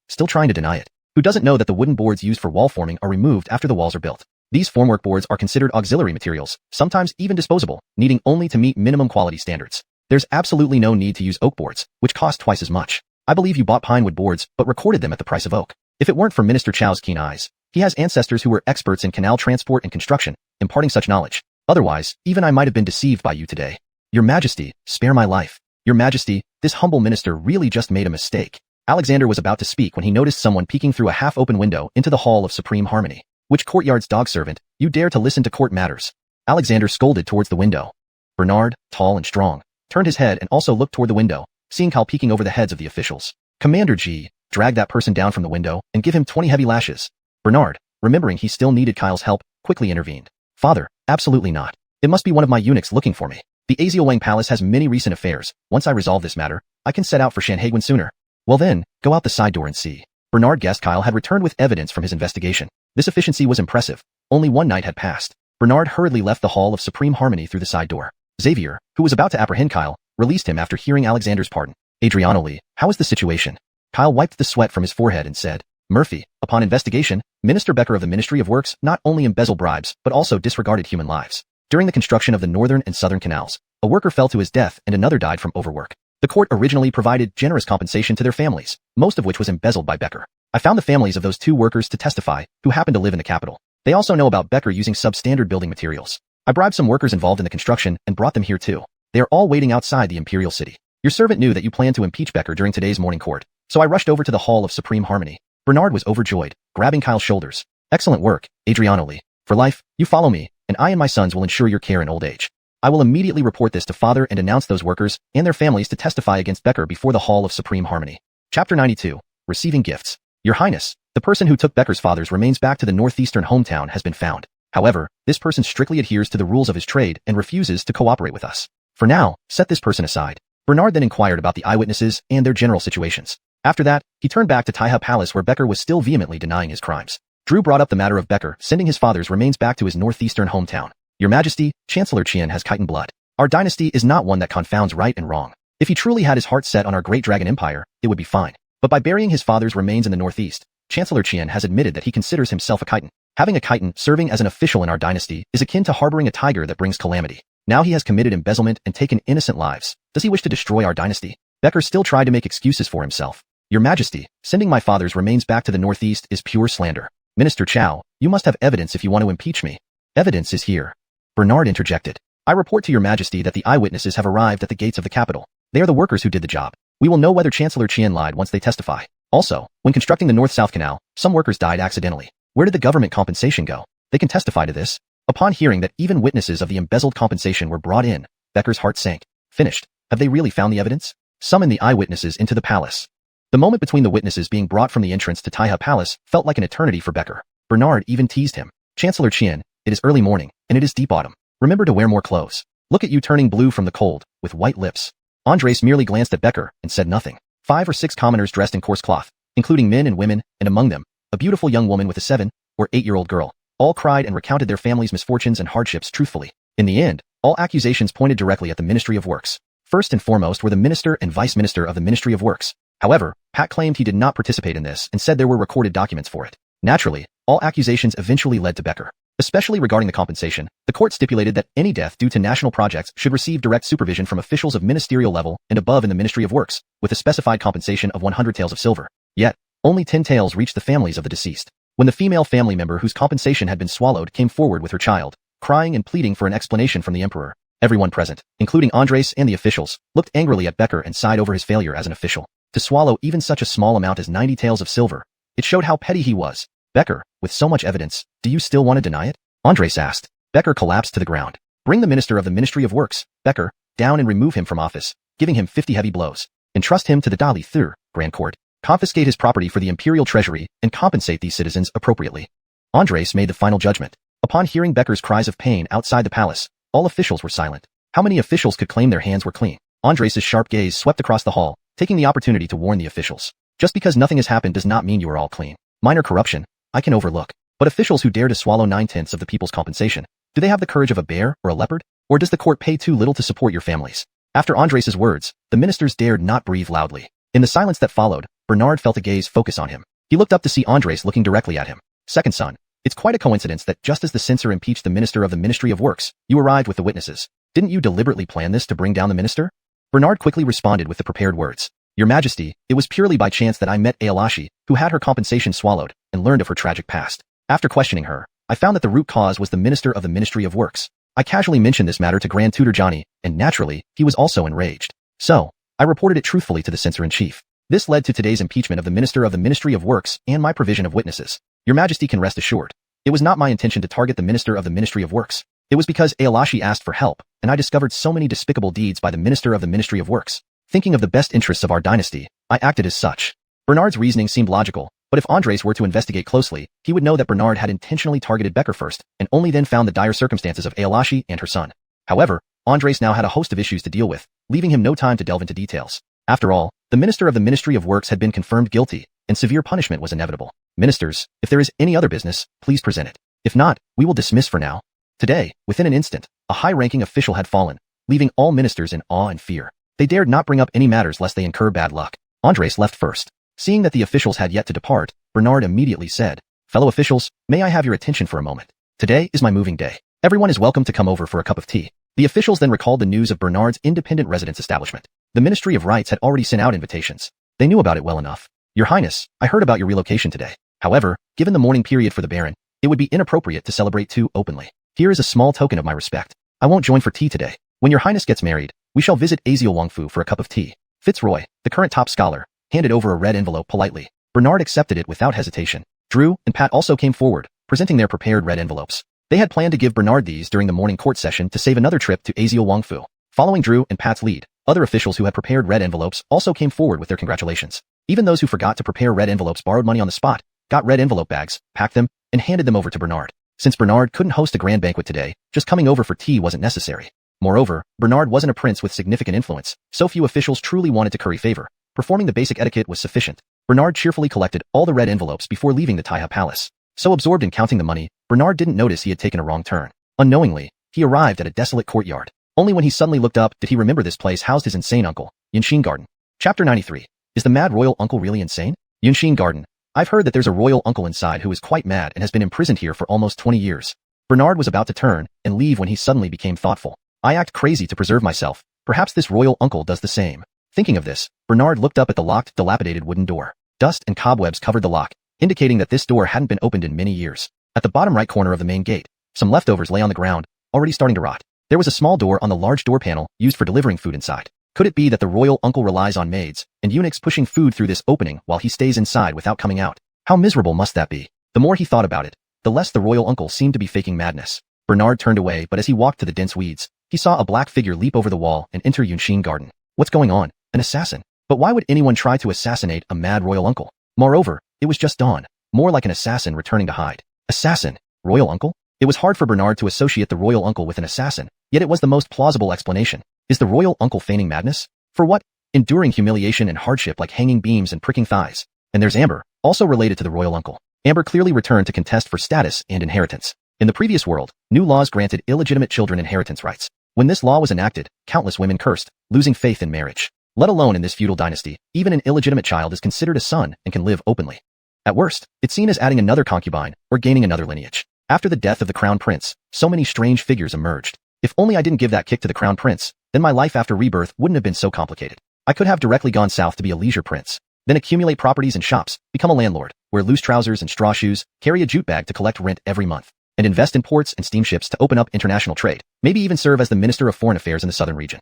Still trying to deny it. Who doesn't know that the wooden boards used for wall forming are removed after the walls are built? These formwork boards are considered auxiliary materials, sometimes even disposable, needing only to meet minimum quality standards. There's absolutely no need to use oak boards, which cost twice as much. I believe you bought pine wood boards, but recorded them at the price of oak. If it weren't for Minister Chow's keen eyes, he has ancestors who were experts in canal transport and construction, imparting such knowledge. Otherwise, even I might have been deceived by you today. Your Majesty, spare my life. Your Majesty, this humble minister really just made a mistake. Alexander was about to speak when he noticed someone peeking through a half-open window into the Hall of Supreme Harmony. Which courtyard's dog servant, you dare to listen to court matters? Alexander scolded towards the window. Bernard, tall and strong, turned his head and also looked toward the window, seeing Kyle peeking over the heads of the officials. Commander G, drag that person down from the window and give him 20 heavy lashes. Bernard, remembering he still needed Kyle's help, quickly intervened. Father, absolutely not. It must be one of my eunuchs looking for me. The Azielwang Palace has many recent affairs. Once I resolve this matter, I can set out for Shanhaiguan sooner. Well then, go out the side door and see. Bernard guessed Kyle had returned with evidence from his investigation. This efficiency was impressive. Only one night had passed. Bernard hurriedly left the Hall of Supreme Harmony through the side door. Xavier, who was about to apprehend Kyle, released him after hearing Alexander's pardon. Adriano Lee, how is the situation? Kyle wiped the sweat from his forehead and said, Murphy, upon investigation, Minister Becker of the Ministry of Works not only embezzled bribes, but also disregarded human lives. During the construction of the northern and southern canals, a worker fell to his death and another died from overwork. The court originally provided generous compensation to their families, most of which was embezzled by Becker. I found the families of those two workers to testify, who happened to live in the capital. They also know about Becker using substandard building materials. I bribed some workers involved in the construction and brought them here too. They are all waiting outside the imperial city. Your servant knew that you planned to impeach Becker during today's morning court, so I rushed over to the Hall of Supreme Harmony. Bernard was overjoyed, grabbing Kyle's shoulders. Excellent work, Adriano Lee. For life, you follow me, and I and my sons will ensure your care in old age. I will immediately report this to Father and announce those workers and their families to testify against Becker before the Hall of Supreme Harmony. Chapter 92. Receiving Gifts. Your Highness, the person who took Becker's father's remains back to the northeastern hometown has been found. However, this person strictly adheres to the rules of his trade and refuses to cooperate with us. For now, set this person aside. Bernard then inquired about the eyewitnesses and their general situations. After that, he turned back to Taiha Palace where Becker was still vehemently denying his crimes. Drew brought up the matter of Becker sending his father's remains back to his northeastern hometown. Your Majesty, Chancellor Qian has Khitan blood. Our dynasty is not one that confounds right and wrong. If he truly had his heart set on our great dragon empire, it would be fine. But by burying his father's remains in the northeast, Chancellor Qian has admitted that he considers himself a Khitan. Having a Khitan serving as an official in our dynasty is akin to harboring a tiger that brings calamity. Now he has committed embezzlement and taken innocent lives. Does he wish to destroy our dynasty? Becker still tried to make excuses for himself. Your Majesty, sending my father's remains back to the northeast is pure slander. Minister Chow, you must have evidence if you want to impeach me. Evidence is here. Bernard interjected. I report to your Majesty that the eyewitnesses have arrived at the gates of the capital. They are the workers who did the job. We will know whether Chancellor Qian lied once they testify. Also, when constructing the North-South Canal, some workers died accidentally. Where did the government compensation go? They can testify to this. Upon hearing that even witnesses of the embezzled compensation were brought in, Becker's heart sank. Finished. Have they really found the evidence? Summon the eyewitnesses into the palace. The moment between the witnesses being brought from the entrance to Taiha Palace felt like an eternity for Becker. Bernard even teased him. Chancellor Qian, it is early morning, and it is deep autumn. Remember to wear more clothes. Look at you turning blue from the cold, with white lips. Andres merely glanced at Becker and said nothing. 5 or 6 commoners dressed in coarse cloth, including men and women, and among them, a beautiful young woman with a 7 or 8-year-old girl, all cried and recounted their family's misfortunes and hardships truthfully. In the end, all accusations pointed directly at the Ministry of Works. First and foremost were the minister and vice minister of the Ministry of Works. However, Pat claimed he did not participate in this and said there were recorded documents for it. Naturally, all accusations eventually led to Becker. Especially regarding the compensation, the court stipulated that any death due to national projects should receive direct supervision from officials of ministerial level and above in the Ministry of Works, with a specified compensation of 100 taels of silver. Yet, only 10 taels reached the families of the deceased. When the female family member whose compensation had been swallowed came forward with her child, crying and pleading for an explanation from the emperor, everyone present, including Andres and the officials, looked angrily at Becker and sighed over his failure as an official. To swallow even such a small amount as 90 taels of silver, it showed how petty he was. Becker, with so much evidence, do you still want to deny it? Andres asked. Becker collapsed to the ground. Bring the minister of the Ministry of Works, Becker, down and remove him from office, giving him 50 heavy blows. Entrust him to the Dali Thur, Grand Court. Confiscate his property for the imperial treasury and compensate these citizens appropriately. Andres made the final judgment. Upon hearing Becker's cries of pain outside the palace, all officials were silent. How many officials could claim their hands were clean? Andres' sharp gaze swept across the hall, taking the opportunity to warn the officials. Just because nothing has happened does not mean you are all clean. Minor corruption, I can overlook. But officials who dare to swallow 9/10 of the people's compensation, do they have the courage of a bear or a leopard? Or does the court pay too little to support your families? After Andres' words, the ministers dared not breathe loudly. In the silence that followed, Bernard felt a gaze focus on him. He looked up to see Andres looking directly at him. Second son, it's quite a coincidence that just as the censor impeached the minister of the Ministry of Works, you arrived with the witnesses. Didn't you deliberately plan this to bring down the minister? Bernard quickly responded with the prepared words. Your Majesty, it was purely by chance that I met Aelashi, who had her compensation swallowed, and learned of her tragic past. After questioning her, I found that the root cause was the minister of the Ministry of Works. I casually mentioned this matter to Grand Tutor Johnny, and naturally, he was also enraged. So, I reported it truthfully to the censor-in-chief. This led to today's impeachment of the minister of the Ministry of Works and my provision of witnesses. Your Majesty can rest assured. It was not my intention to target the minister of the Ministry of Works. It was because Aelashi asked for help, and I discovered so many despicable deeds by the minister of the Ministry of Works. Thinking of the best interests of our dynasty, I acted as such. Bernard's reasoning seemed logical, But if Andres were to investigate closely, he would know that Bernard had intentionally targeted Becker first, and only then found the dire circumstances of Ayalashi and her son. However, Andres now had a host of issues to deal with, leaving him no time to delve into details. After all, the minister of the Ministry of Works had been confirmed guilty, and severe punishment was inevitable. Ministers, if there is any other business, please present it. If not, we will dismiss for now. Today, within an instant, a high-ranking official had fallen, leaving all ministers in awe and fear. They dared not bring up any matters lest they incur bad luck. Andres left first. Seeing that the officials had yet to depart, Bernard immediately said, "Fellow officials, may I have your attention for a moment? Today is my moving day. Everyone is welcome to come over for a cup of tea." The officials then recalled the news of Bernard's independent residence establishment. The Ministry of Rights had already sent out invitations. They knew about it well enough. "Your Highness, I heard about your relocation today. However, given the mourning period for the Baron, it would be inappropriate to celebrate too openly. Here is a small token of my respect. I won't join for tea today. When your Highness gets married, we shall visit Aziel Wangfu for a cup of tea." Fitzroy, the current top scholar, handed over a red envelope politely. Bernard accepted it without hesitation. Drew and Pat also came forward, presenting their prepared red envelopes. They had planned to give Bernard these during the morning court session to save another trip to Aziel Wangfu. Following Drew and Pat's lead, other officials who had prepared red envelopes also came forward with their congratulations. Even those who forgot to prepare red envelopes borrowed money on the spot, got red envelope bags, packed them, and handed them over to Bernard. Since Bernard couldn't host a grand banquet today, just coming over for tea wasn't necessary. Moreover, Bernard wasn't a prince with significant influence, so few officials truly wanted to curry favor. Performing the basic etiquette was sufficient. Bernard cheerfully collected all the red envelopes before leaving the Taiha Palace. So absorbed in counting the money, Bernard didn't notice he had taken a wrong turn. Unknowingly, he arrived at a desolate courtyard. Only when he suddenly looked up did he remember this place housed his insane uncle, Yunshin Garden. Chapter 93. Is the mad royal uncle really insane? Yunshin Garden. I've heard that there's a royal uncle inside who is quite mad and has been imprisoned here for almost 20 years. Bernard was about to turn and leave when he suddenly became thoughtful. I act crazy to preserve myself. Perhaps this royal uncle does the same. Thinking of this, Bernard looked up at the locked, dilapidated wooden door. Dust and cobwebs covered the lock, indicating that this door hadn't been opened in many years. At the bottom right corner of the main gate, some leftovers lay on the ground, already starting to rot. There was a small door on the large door panel used for delivering food inside. Could it be that the royal uncle relies on maids and eunuchs pushing food through this opening while he stays inside without coming out? How miserable must that be? The more he thought about it, the less the royal uncle seemed to be faking madness. Bernard turned away, but as he walked to the dense weeds, he saw a black figure leap over the wall and enter Yunshin Garden. What's going on? An assassin? But why would anyone try to assassinate a mad royal uncle? Moreover, it was just dawn, more like an assassin returning to hide. Assassin? Royal uncle? It was hard for Bernard to associate the royal uncle with an assassin, yet it was the most plausible explanation. Is the royal uncle feigning madness? For what? Enduring humiliation and hardship like hanging beams and pricking thighs. And there's Amber, also related to the royal uncle. Amber clearly returned to contest for status and inheritance. In the previous world, new laws granted illegitimate children inheritance rights. When this law was enacted, countless women cursed, losing faith in marriage. Let alone in this feudal dynasty, even an illegitimate child is considered a son and can live openly. At worst, it's seen as adding another concubine or gaining another lineage. After the death of the crown prince, so many strange figures emerged. If only I didn't give that kick to the crown prince, then my life after rebirth wouldn't have been so complicated. I could have directly gone south to be a leisure prince, then accumulate properties and shops, become a landlord, wear loose trousers and straw shoes, carry a jute bag to collect rent every month, and invest in ports and steamships to open up international trade, maybe even serve as the Minister of Foreign Affairs in the southern region.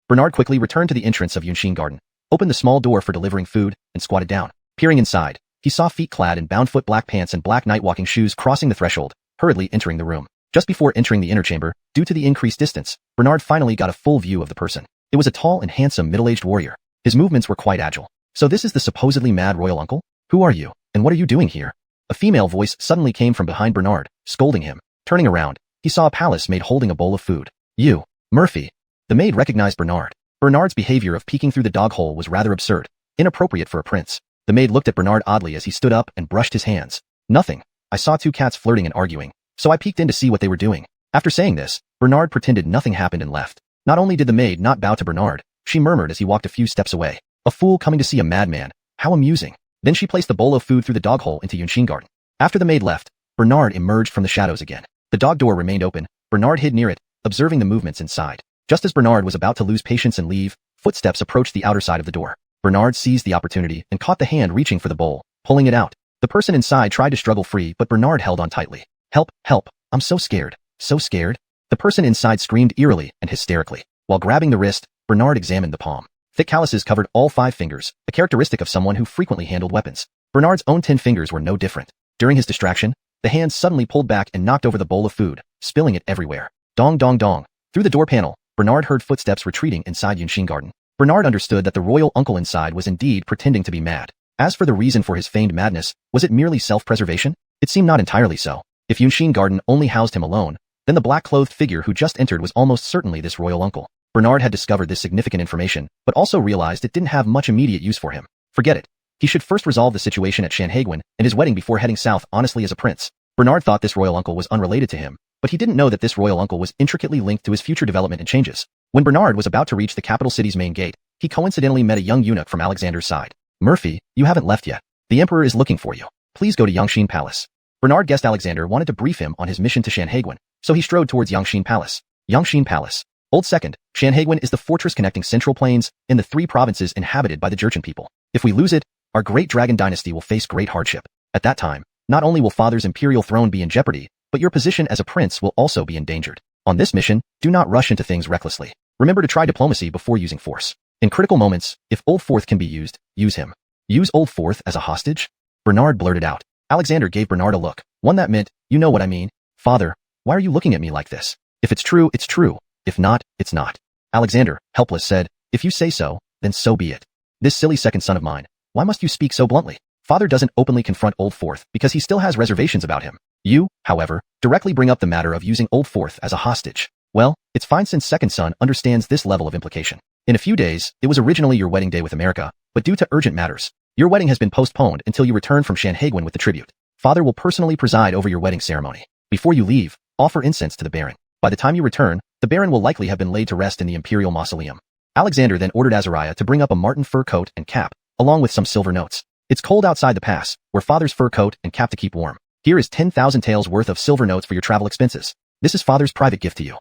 Bernard quickly returned to the entrance of Yunshin Garden, opened the small door for delivering food, and squatted down. Peering inside, he saw feet clad in bound-foot black pants and black night-walking shoes crossing the threshold, hurriedly entering the room. Just before entering the inner chamber, due to the increased distance, Bernard finally got a full view of the person. It was a tall and handsome middle-aged warrior. His movements were quite agile. So this is the supposedly mad royal uncle? Who are you, and what are you doing here? A female voice suddenly came from behind Bernard, scolding him. Turning around, he saw a palace maid holding a bowl of food. You, Murphy. The maid recognized Bernard. Bernard's behavior of peeking through the dog hole was rather absurd, inappropriate for a prince. The maid looked at Bernard oddly as he stood up and brushed his hands. Nothing. I saw two cats flirting and arguing, so I peeked in to see what they were doing. After saying this, Bernard pretended nothing happened and left. Not only did the maid not bow to Bernard, she murmured as he walked a few steps away. A fool coming to see a madman. How amusing. Then she placed the bowl of food through the dog hole into Yunshin Garden. After the maid left, Bernard emerged from the shadows again. The dog door remained open. Bernard hid near it, observing the movements inside. Just as Bernard was about to lose patience and leave, footsteps approached the outer side of the door. Bernard seized the opportunity and caught the hand reaching for the bowl, pulling it out. The person inside tried to struggle free, but Bernard held on tightly. Help, help, I'm so scared, so scared. The person inside screamed eerily and hysterically. While grabbing the wrist, Bernard examined the palm. Thick calluses covered all 5 fingers, a characteristic of someone who frequently handled weapons. Bernard's own 10 fingers were no different. During his distraction, the hand suddenly pulled back and knocked over the bowl of food, spilling it everywhere. Dong dong dong. Through the door panel, Bernard heard footsteps retreating inside Yunshin Garden. Bernard understood that the royal uncle inside was indeed pretending to be mad. As for the reason for his feigned madness, was it merely self-preservation? It seemed not entirely so. If Yunshin Garden only housed him alone, then the black-clothed figure who just entered was almost certainly this royal uncle. Bernard had discovered this significant information, but also realized it didn't have much immediate use for him. Forget it. He should first resolve the situation at Shanhaiguan and his wedding before heading south honestly as a prince. Bernard thought this royal uncle was unrelated to him, but he didn't know that this royal uncle was intricately linked to his future development and changes. When Bernard was about to reach the capital city's main gate, he coincidentally met a young eunuch from Alexander's side. Murphy, you haven't left yet. The emperor is looking for you. Please go to Yangshin Palace. Bernard guessed Alexander wanted to brief him on his mission to Shanhaiguan, so he strode towards Yangshin Palace. Yangshin Palace. Old Second, Shanhaiguan is the fortress connecting Central Plains and the 3 provinces inhabited by the Jurchen people. If we lose it, our great dragon dynasty will face great hardship. At that time, not only will father's imperial throne be in jeopardy, but your position as a prince will also be endangered. On this mission, do not rush into things recklessly. Remember to try diplomacy before using force. In critical moments, if Old Fourth can be used, use him. Use Old Fourth as a hostage? Bernard blurted out. Alexander gave Bernard a look, one that meant, you know what I mean. Father, why are you looking at me like this? If it's true, it's true. If not, it's not. Alexander, helpless, said, if you say so, then so be it. This silly second son of mine, why must you speak so bluntly? Father doesn't openly confront Old Fourth because he still has reservations about him. You, however, directly bring up the matter of using Old Fourth as a hostage. Well, it's fine since second son understands this level of implication. In a few days, it was originally your wedding day with America, but due to urgent matters, your wedding has been postponed until you return from Shanhaiguan with the tribute. Father will personally preside over your wedding ceremony. Before you leave, offer incense to the Baron. By the time you return, the Baron will likely have been laid to rest in the imperial mausoleum. Alexander then ordered Azariah to bring up a marten fur coat and cap, along with some silver notes. It's cold outside the pass, wear father's fur coat and cap to keep warm. Here is 10,000 taels worth of silver notes for your travel expenses. This is father's private gift to you.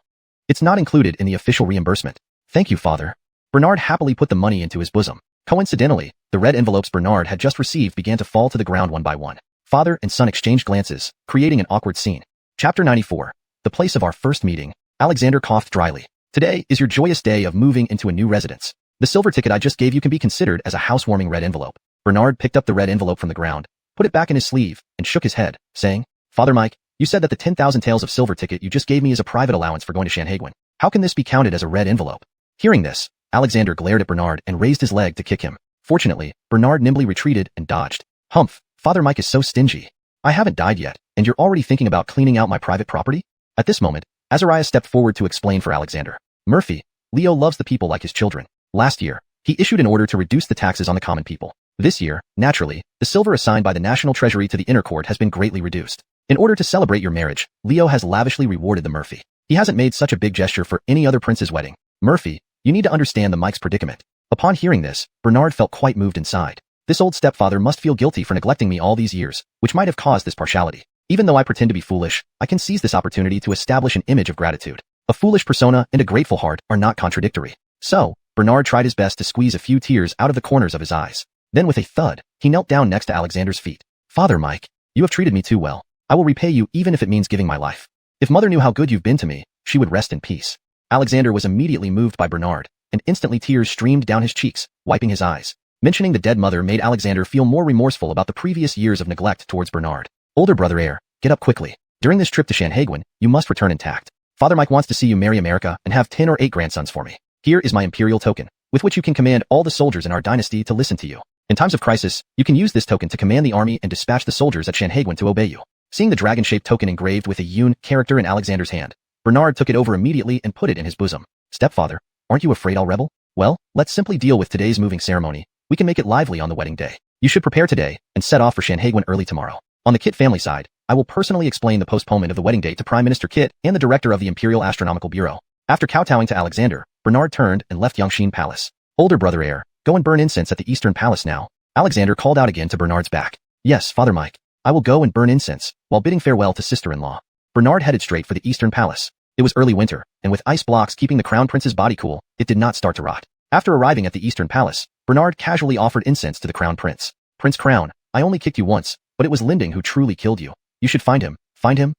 It's not included in the official reimbursement. Thank you, father. Bernard happily put the money into his bosom. Coincidentally, the red envelopes Bernard had just received began to fall to the ground one by one. Father and son exchanged glances, creating an awkward scene. Chapter 94. The place of our first meeting. Alexander coughed dryly. Today is your joyous day of moving into a new residence. The silver ticket I just gave you can be considered as a housewarming red envelope. Bernard picked up the red envelope from the ground, put it back in his sleeve, and shook his head, saying, Father Mike, you said that the 10,000 taels of silver ticket you just gave me is a private allowance for going to Shanhaiguan. How can this be counted as a red envelope? Hearing this, Alexander glared at Bernard and raised his leg to kick him. Fortunately, Bernard nimbly retreated and dodged. Humph, Father Mike is so stingy. I haven't died yet, and you're already thinking about cleaning out my private property? At this moment, Azariah stepped forward to explain for Alexander. Murphy, Leo loves the people like his children. Last year, he issued an order to reduce the taxes on the common people. This year, naturally, the silver assigned by the National Treasury to the inner court has been greatly reduced. In order to celebrate your marriage, Leo has lavishly rewarded the Murphy. He hasn't made such a big gesture for any other prince's wedding. Murphy, you need to understand the Mike's predicament. Upon hearing this, Bernard felt quite moved inside. This old stepfather must feel guilty for neglecting me all these years, which might have caused this partiality. Even though I pretend to be foolish, I can seize this opportunity to establish an image of gratitude. A foolish persona and a grateful heart are not contradictory. So, Bernard tried his best to squeeze a few tears out of the corners of his eyes. Then with a thud, he knelt down next to Alexander's feet. Father Mike, you have treated me too well. I will repay you even if it means giving my life. If mother knew how good you've been to me, she would rest in peace. Alexander was immediately moved by Bernard, and instantly tears streamed down his cheeks, wiping his eyes. Mentioning the dead mother made Alexander feel more remorseful about the previous years of neglect towards Bernard. Older brother heir, get up quickly. During this trip to Shanhaiguan, you must return intact. Father Mike wants to see you marry America and have 10 or 8 grandsons for me. Here is my imperial token, with which you can command all the soldiers in our dynasty to listen to you. In times of crisis, you can use this token to command the army and dispatch the soldiers at Shanhaiguan to obey you. Seeing the dragon-shaped token engraved with a Yun character in Alexander's hand, Bernard took it over immediately and put it in his bosom. Stepfather, aren't you afraid I'll rebel? Well, let's simply deal with today's moving ceremony. We can make it lively on the wedding day. You should prepare today and set off for Shanhaiguan early tomorrow. On the Kit family side, I will personally explain the postponement of the wedding date to Prime Minister Kit and the director of the Imperial Astronomical Bureau. After kowtowing to Alexander, Bernard turned and left Yangshin Palace. Older brother heir, go and burn incense at the Eastern Palace now. Alexander called out again to Bernard's back. Yes, Father Mike. I will go and burn incense, while bidding farewell to sister-in-law. Bernard headed straight for the Eastern Palace. It was early winter, and with ice blocks keeping the Crown Prince's body cool, it did not start to rot. After arriving at the Eastern Palace, Bernard casually offered incense to the Crown Prince. Prince Crown, I only kicked you once, but it was Linding who truly killed you. You should find him. Find him?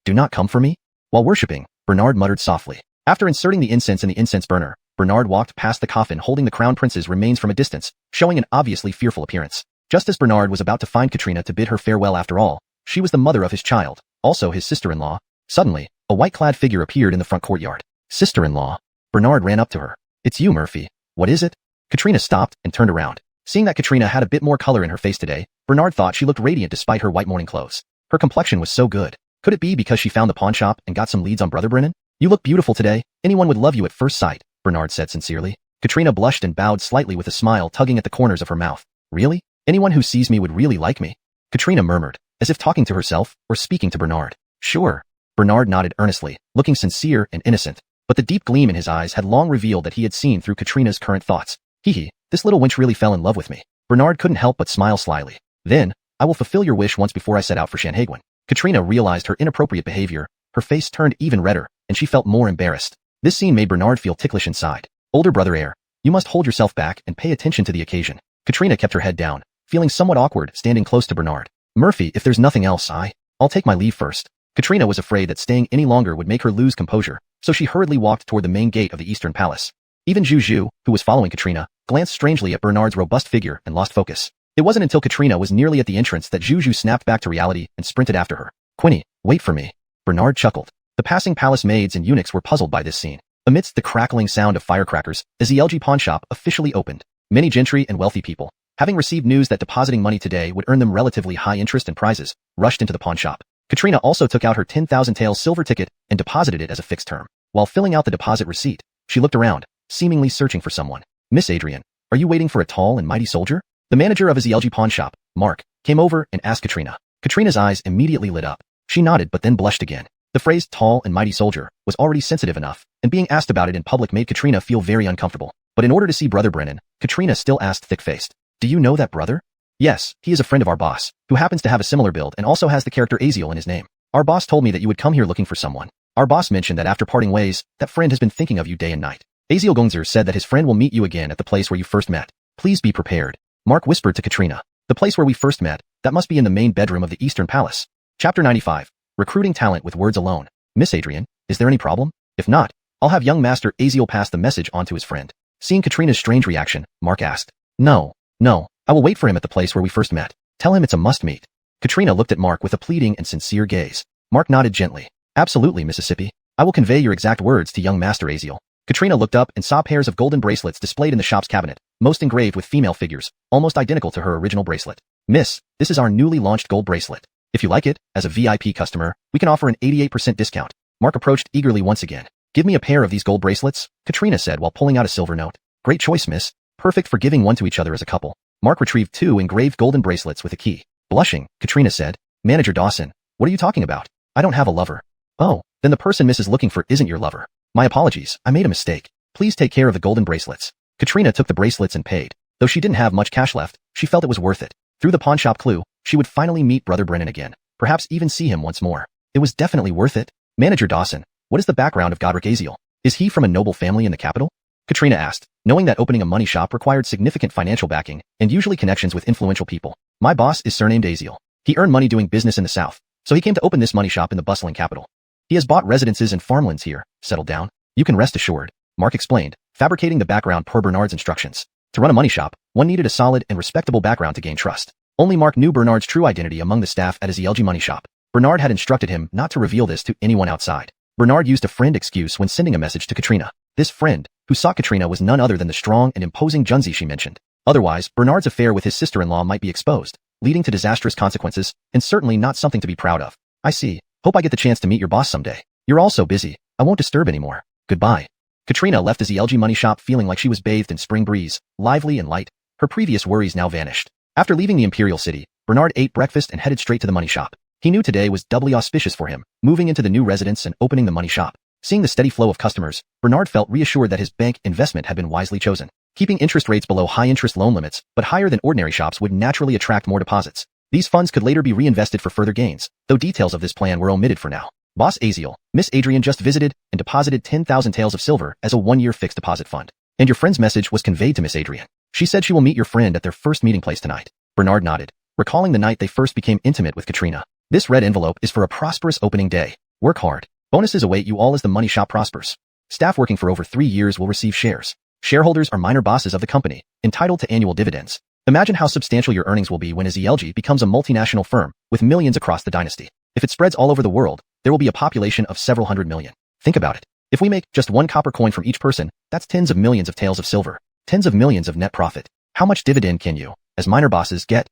Do not come for me? While worshipping, Bernard muttered softly. After inserting the incense in the incense burner, Bernard walked past the coffin holding the Crown Prince's remains from a distance, showing an obviously fearful appearance. Just as Bernard was about to find Katrina to bid her farewell after all, she was the mother of his child, also his sister-in-law. Suddenly, a white-clad figure appeared in the front courtyard. Sister-in-law. Bernard ran up to her. It's you, Murphy. What is it? Katrina stopped and turned around. Seeing that Katrina had a bit more color in her face today, Bernard thought she looked radiant despite her white morning clothes. Her complexion was so good. Could it be because she found the pawn shop and got some leads on Brother Brennan? You look beautiful today. Anyone would love you at first sight, Bernard said sincerely. Katrina blushed and bowed slightly with a smile tugging at the corners of her mouth. Really? Anyone who sees me would really like me? Katrina murmured, as if talking to herself or speaking to Bernard. Sure. Bernard nodded earnestly, looking sincere and innocent, but the deep gleam in his eyes had long revealed that he had seen through Katrina's current thoughts. Hee, this little wench really fell in love with me. Bernard couldn't help but smile slyly. Then, I will fulfill your wish once before I set out for Shanhaguan. Katrina realized her inappropriate behavior, her face turned even redder, and she felt more embarrassed. This scene made Bernard feel ticklish inside. Older brother heir, you must hold yourself back and pay attention to the occasion. Katrina kept her head down, feeling somewhat awkward standing close to Bernard. Murphy, if there's nothing else, I'll take my leave first. Katrina was afraid that staying any longer would make her lose composure, so she hurriedly walked toward the main gate of the Eastern Palace. Even Zhu, who was following Katrina, glanced strangely at Bernard's robust figure and lost focus. It wasn't until Katrina was nearly at the entrance that Zhu snapped back to reality and sprinted after her. Quinny, wait for me. Bernard chuckled. The passing palace maids and eunuchs were puzzled by this scene. Amidst the crackling sound of firecrackers, the ZLG pawn shop officially opened. Many gentry and wealthy people, having received news that depositing money today would earn them relatively high interest and prizes, rushed into the pawn shop. Katrina also took out her 10,000 taels silver ticket and deposited it as a fixed term. While filling out the deposit receipt, she looked around, seemingly searching for someone. Miss Adrian, are you waiting for a tall and mighty soldier? The manager of a ZLG pawn shop, Mark, came over and asked Katrina. Katrina's eyes immediately lit up. She nodded but then blushed again. The phrase tall and mighty soldier was already sensitive enough, and being asked about it in public made Katrina feel very uncomfortable. But in order to see Brother Brennan, Katrina still asked thick-faced. Do you know that brother? Yes, he is a friend of our boss, who happens to have a similar build and also has the character Aziel in his name. Our boss told me that you would come here looking for someone. Our boss mentioned that after parting ways, that friend has been thinking of you day and night. Aziel Gongzer said that his friend will meet you again at the place where you first met. Please be prepared. Mark whispered to Katrina. The place where we first met, that must be in the main bedroom of the Eastern Palace. Chapter 95. Recruiting talent with words alone. Miss Adrian, is there any problem? If not, I'll have young Master Aziel pass the message on to his friend. Seeing Katrina's strange reaction, Mark asked. No, I will wait for him at the place where we first met. Tell him it's a must-meet. Katrina looked at Mark with a pleading and sincere gaze. Mark nodded gently. Absolutely, Mississippi. I will convey your exact words to young Master Aziel. Katrina looked up and saw pairs of golden bracelets displayed in the shop's cabinet, most engraved with female figures, almost identical to her original bracelet. Miss, this is our newly launched gold bracelet. If you like it, as a VIP customer, we can offer an 88% discount. Mark approached eagerly once again. Give me a pair of these gold bracelets, Katrina said while pulling out a silver note. Great choice, miss. Perfect for giving one to each other as a couple. Mark retrieved 2 engraved golden bracelets with a key. Blushing, Katrina said, Manager Dawson, what are you talking about? I don't have a lover. Oh, then the person Miss is looking for isn't your lover. My apologies, I made a mistake. Please take care of the golden bracelets. Katrina took the bracelets and paid. Though she didn't have much cash left, she felt it was worth it. Through the pawn shop clue, she would finally meet Brother Brennan again, perhaps even see him once more. It was definitely worth it. Manager Dawson, what is the background of Godric Aziel? Is he from a noble family in the capital? Katrina asked, knowing that opening a money shop required significant financial backing and usually connections with influential people. My boss is surnamed Aziel. He earned money doing business in the south, so he came to open this money shop in the bustling capital. He has bought residences and farmlands here, settled down. You can rest assured, Mark explained, fabricating the background per Bernard's instructions. To run a money shop, one needed a solid and respectable background to gain trust. Only Mark knew Bernard's true identity among the staff at his ELG money shop. Bernard had instructed him not to reveal this to anyone outside. Bernard used a friend excuse when sending a message to Katrina. This friend, who sought Katrina, was none other than the strong and imposing Junzi she mentioned. Otherwise, Bernard's affair with his sister-in-law might be exposed, leading to disastrous consequences, and certainly not something to be proud of. I see. Hope I get the chance to meet your boss someday. You're all so busy. I won't disturb anymore. Goodbye. Katrina left the ZLG money shop feeling like she was bathed in spring breeze, lively and light. Her previous worries now vanished. After leaving the Imperial City, Bernard ate breakfast and headed straight to the money shop. He knew today was doubly auspicious for him, moving into the new residence and opening the money shop. Seeing the steady flow of customers, Bernard felt reassured that his bank investment had been wisely chosen. Keeping interest rates below high-interest loan limits, but higher than ordinary shops, would naturally attract more deposits. These funds could later be reinvested for further gains, though details of this plan were omitted for now. Boss Aziel, Miss Adrian just visited and deposited 10,000 taels of silver as a 1-year fixed deposit fund. And your friend's message was conveyed to Miss Adrian. She said she will meet your friend at their first meeting place tonight. Bernard nodded, recalling the night they first became intimate with Katrina. This red envelope is for a prosperous opening day. Work hard. Bonuses await you all as the money shop prospers. Staff working for over 3 years will receive shares. Shareholders are minor bosses of the company, entitled to annual dividends. Imagine how substantial your earnings will be when ZLG becomes a multinational firm, with millions across the dynasty. If it spreads all over the world, there will be a population of several hundred million. Think about it. If we make just 1 copper coin from each person, that's tens of millions of taels of silver, tens of millions of net profit. How much dividend can you, as minor bosses, get?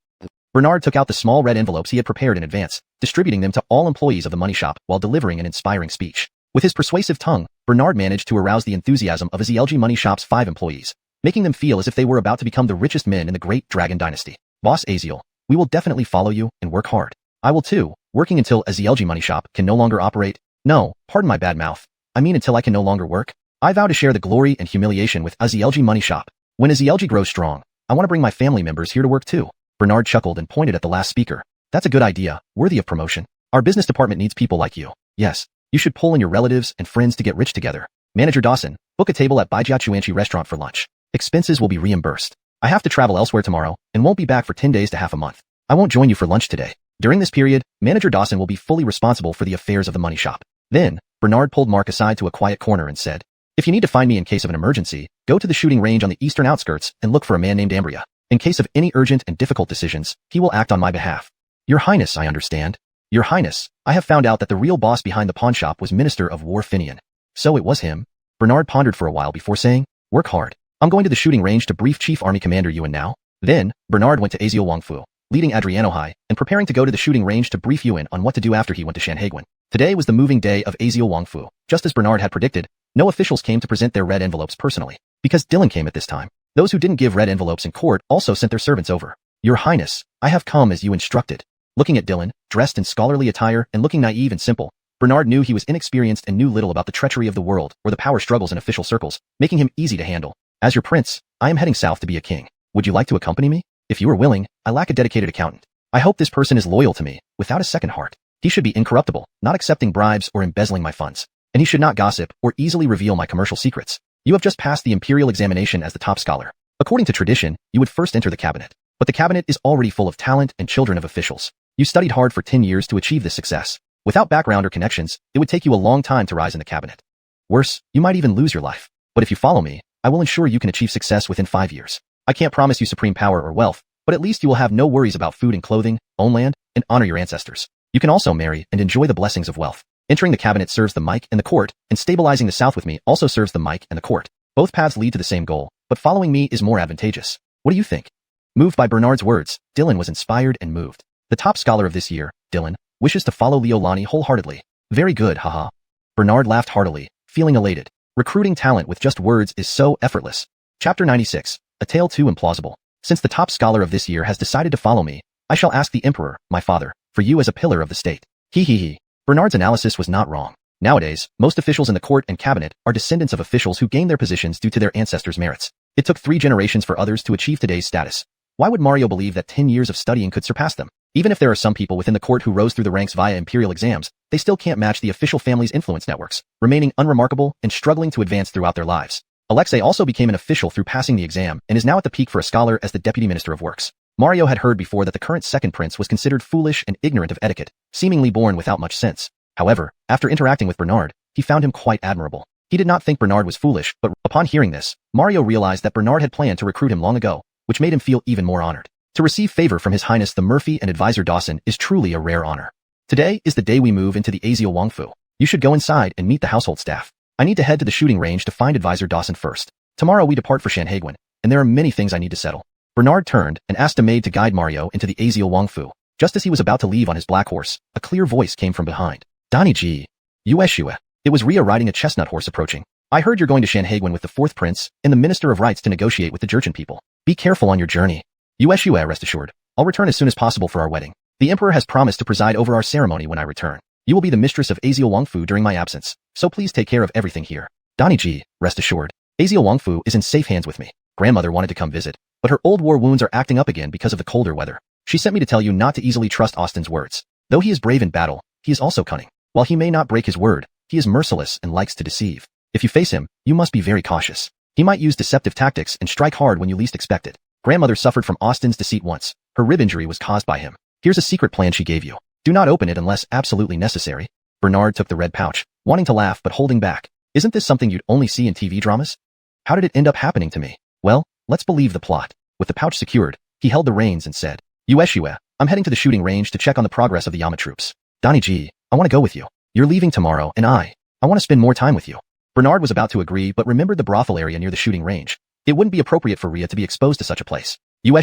Bernard took out the small red envelopes he had prepared in advance, distributing them to all employees of the money shop while delivering an inspiring speech. With his persuasive tongue, Bernard managed to arouse the enthusiasm of his ELG Money Shop's 5 employees, making them feel as if they were about to become the richest men in the Great Dragon Dynasty. Boss Aziel, we will definitely follow you and work hard. I will too, working until a ZLG Money Shop can no longer operate. No, pardon my bad mouth. I mean until I can no longer work. I vow to share the glory and humiliation with a ZLG Money Shop. When a ZLG grows strong, I want to bring my family members here to work too. Bernard chuckled and pointed at the last speaker. That's a good idea, worthy of promotion. Our business department needs people like you. Yes, you should pull in your relatives and friends to get rich together. Manager Dawson, book a table at Baijiachuanchi restaurant for lunch. Expenses will be reimbursed. I have to travel elsewhere tomorrow and won't be back for 10 days to half a month. I won't join you for lunch today. During this period, Manager Dawson will be fully responsible for the affairs of the money shop. Then, Bernard pulled Mark aside to a quiet corner and said, if you need to find me in case of an emergency, go to the shooting range on the eastern outskirts and look for a man named Ambria. In case of any urgent and difficult decisions, he will act on my behalf. Your Highness, I understand. Your Highness, I have found out that the real boss behind the pawn shop was Minister of War Finian. So it was him? Bernard pondered for a while before saying, work hard. I'm going to the shooting range to brief Chief Army Commander Yuan now. Then, Bernard went to Aziel Wangfu, leading Adriano High, and preparing to go to the shooting range to brief Yuan on what to do after he went to Shanhaiguan. Today was the moving day of Aziel Wangfu. Just as Bernard had predicted, no officials came to present their red envelopes personally, because Dylan came at this time. Those who didn't give red envelopes in court also sent their servants over. Your Highness, I have come as you instructed. Looking at Dylan, dressed in scholarly attire and looking naive and simple, Bernard knew he was inexperienced and knew little about the treachery of the world or the power struggles in official circles, making him easy to handle. As your prince, I am heading south to be a king. Would you like to accompany me? If you are willing, I lack a dedicated accountant. I hope this person is loyal to me, without a second heart. He should be incorruptible, not accepting bribes or embezzling my funds. And he should not gossip or easily reveal my commercial secrets. You have just passed the imperial examination as the top scholar. According to tradition, you would first enter the cabinet. But the cabinet is already full of talent and children of officials. You studied hard for 10 years to achieve this success. Without background or connections, it would take you a long time to rise in the cabinet. Worse, you might even lose your life. But if you follow me, I will ensure you can achieve success within 5 years. I can't promise you supreme power or wealth, but at least you will have no worries about food and clothing, own land, and honor your ancestors. You can also marry and enjoy the blessings of wealth. Entering the cabinet serves the mic and the court, and stabilizing the south with me also serves the mic and the court. Both paths lead to the same goal, but following me is more advantageous. What do you think? Moved by Bernard's words, Dylan was inspired and moved. The top scholar of this year, Dylan, wishes to follow Leolani wholeheartedly. Very good, haha. Bernard laughed heartily, feeling elated. Recruiting talent with just words is so effortless. Chapter 96, A Tale Too Implausible. Since the top scholar of this year has decided to follow me, I shall ask the Emperor, my father, for you as a pillar of the state. He. Bernard's analysis was not wrong. Nowadays, most officials in the court and cabinet are descendants of officials who gained their positions due to their ancestors' merits. It took 3 generations for others to achieve today's status. Why would Mario believe that 10 years of studying could surpass them? Even if there are some people within the court who rose through the ranks via imperial exams, they still can't match the official family's influence networks, remaining unremarkable and struggling to advance throughout their lives. Alexei also became an official through passing the exam and is now at the peak for a scholar as the Deputy Minister of Works. Mario had heard before that the current second prince was considered foolish and ignorant of etiquette, seemingly born without much sense. However, after interacting with Bernard, he found him quite admirable. He did not think Bernard was foolish, but upon hearing this, Mario realized that Bernard had planned to recruit him long ago, which made him feel even more honored. To receive favor from His Highness the Murphy and Advisor Dawson is truly a rare honor. Today is the day we move into the Aziel Wangfu. You should go inside and meet the household staff. I need to head to the shooting range to find Advisor Dawson first. Tomorrow we depart for Shanhaiguan, and there are many things I need to settle. Bernard turned and asked a maid to guide Mario into the Aziel Wangfu. Just as he was about to leave on his black horse, a clear voice came from behind. Donnie G. Yueshua. It was Ria riding a chestnut horse approaching. I heard you're going to Shanhaiguan with the 4th prince and the Minister of Rights to negotiate with the Jurchen people. Be careful on your journey. Yueshua, rest assured. I'll return as soon as possible for our wedding. The Emperor has promised to preside over our ceremony when I return. You will be the mistress of Aziel Wangfu during my absence, so please take care of everything here. Donnie G, rest assured. Aziel Wangfu is in safe hands with me. Grandmother wanted to come visit, but her old war wounds are acting up again because of the colder weather. She sent me to tell you not to easily trust Austin's words. Though he is brave in battle, he is also cunning. While he may not break his word, he is merciless and likes to deceive. If you face him, you must be very cautious. He might use deceptive tactics and strike hard when you least expect it. Grandmother suffered from Austin's deceit once. Her rib injury was caused by him. Here's a secret plan she gave you. Do not open it unless absolutely necessary. Bernard took the red pouch, wanting to laugh but holding back. Isn't this something you'd only see in TV dramas? How did it end up happening to me? Well, let's believe the plot. With the pouch secured, he held the reins and said, Yueshua, I'm heading to the shooting range to check on the progress of the Yama troops. Donnie G, I want to go with you. You're leaving tomorrow, and I want to spend more time with you. Bernard was about to agree but remembered the brothel area near the shooting range. It wouldn't be appropriate for Rhea to be exposed to such a place. Yue,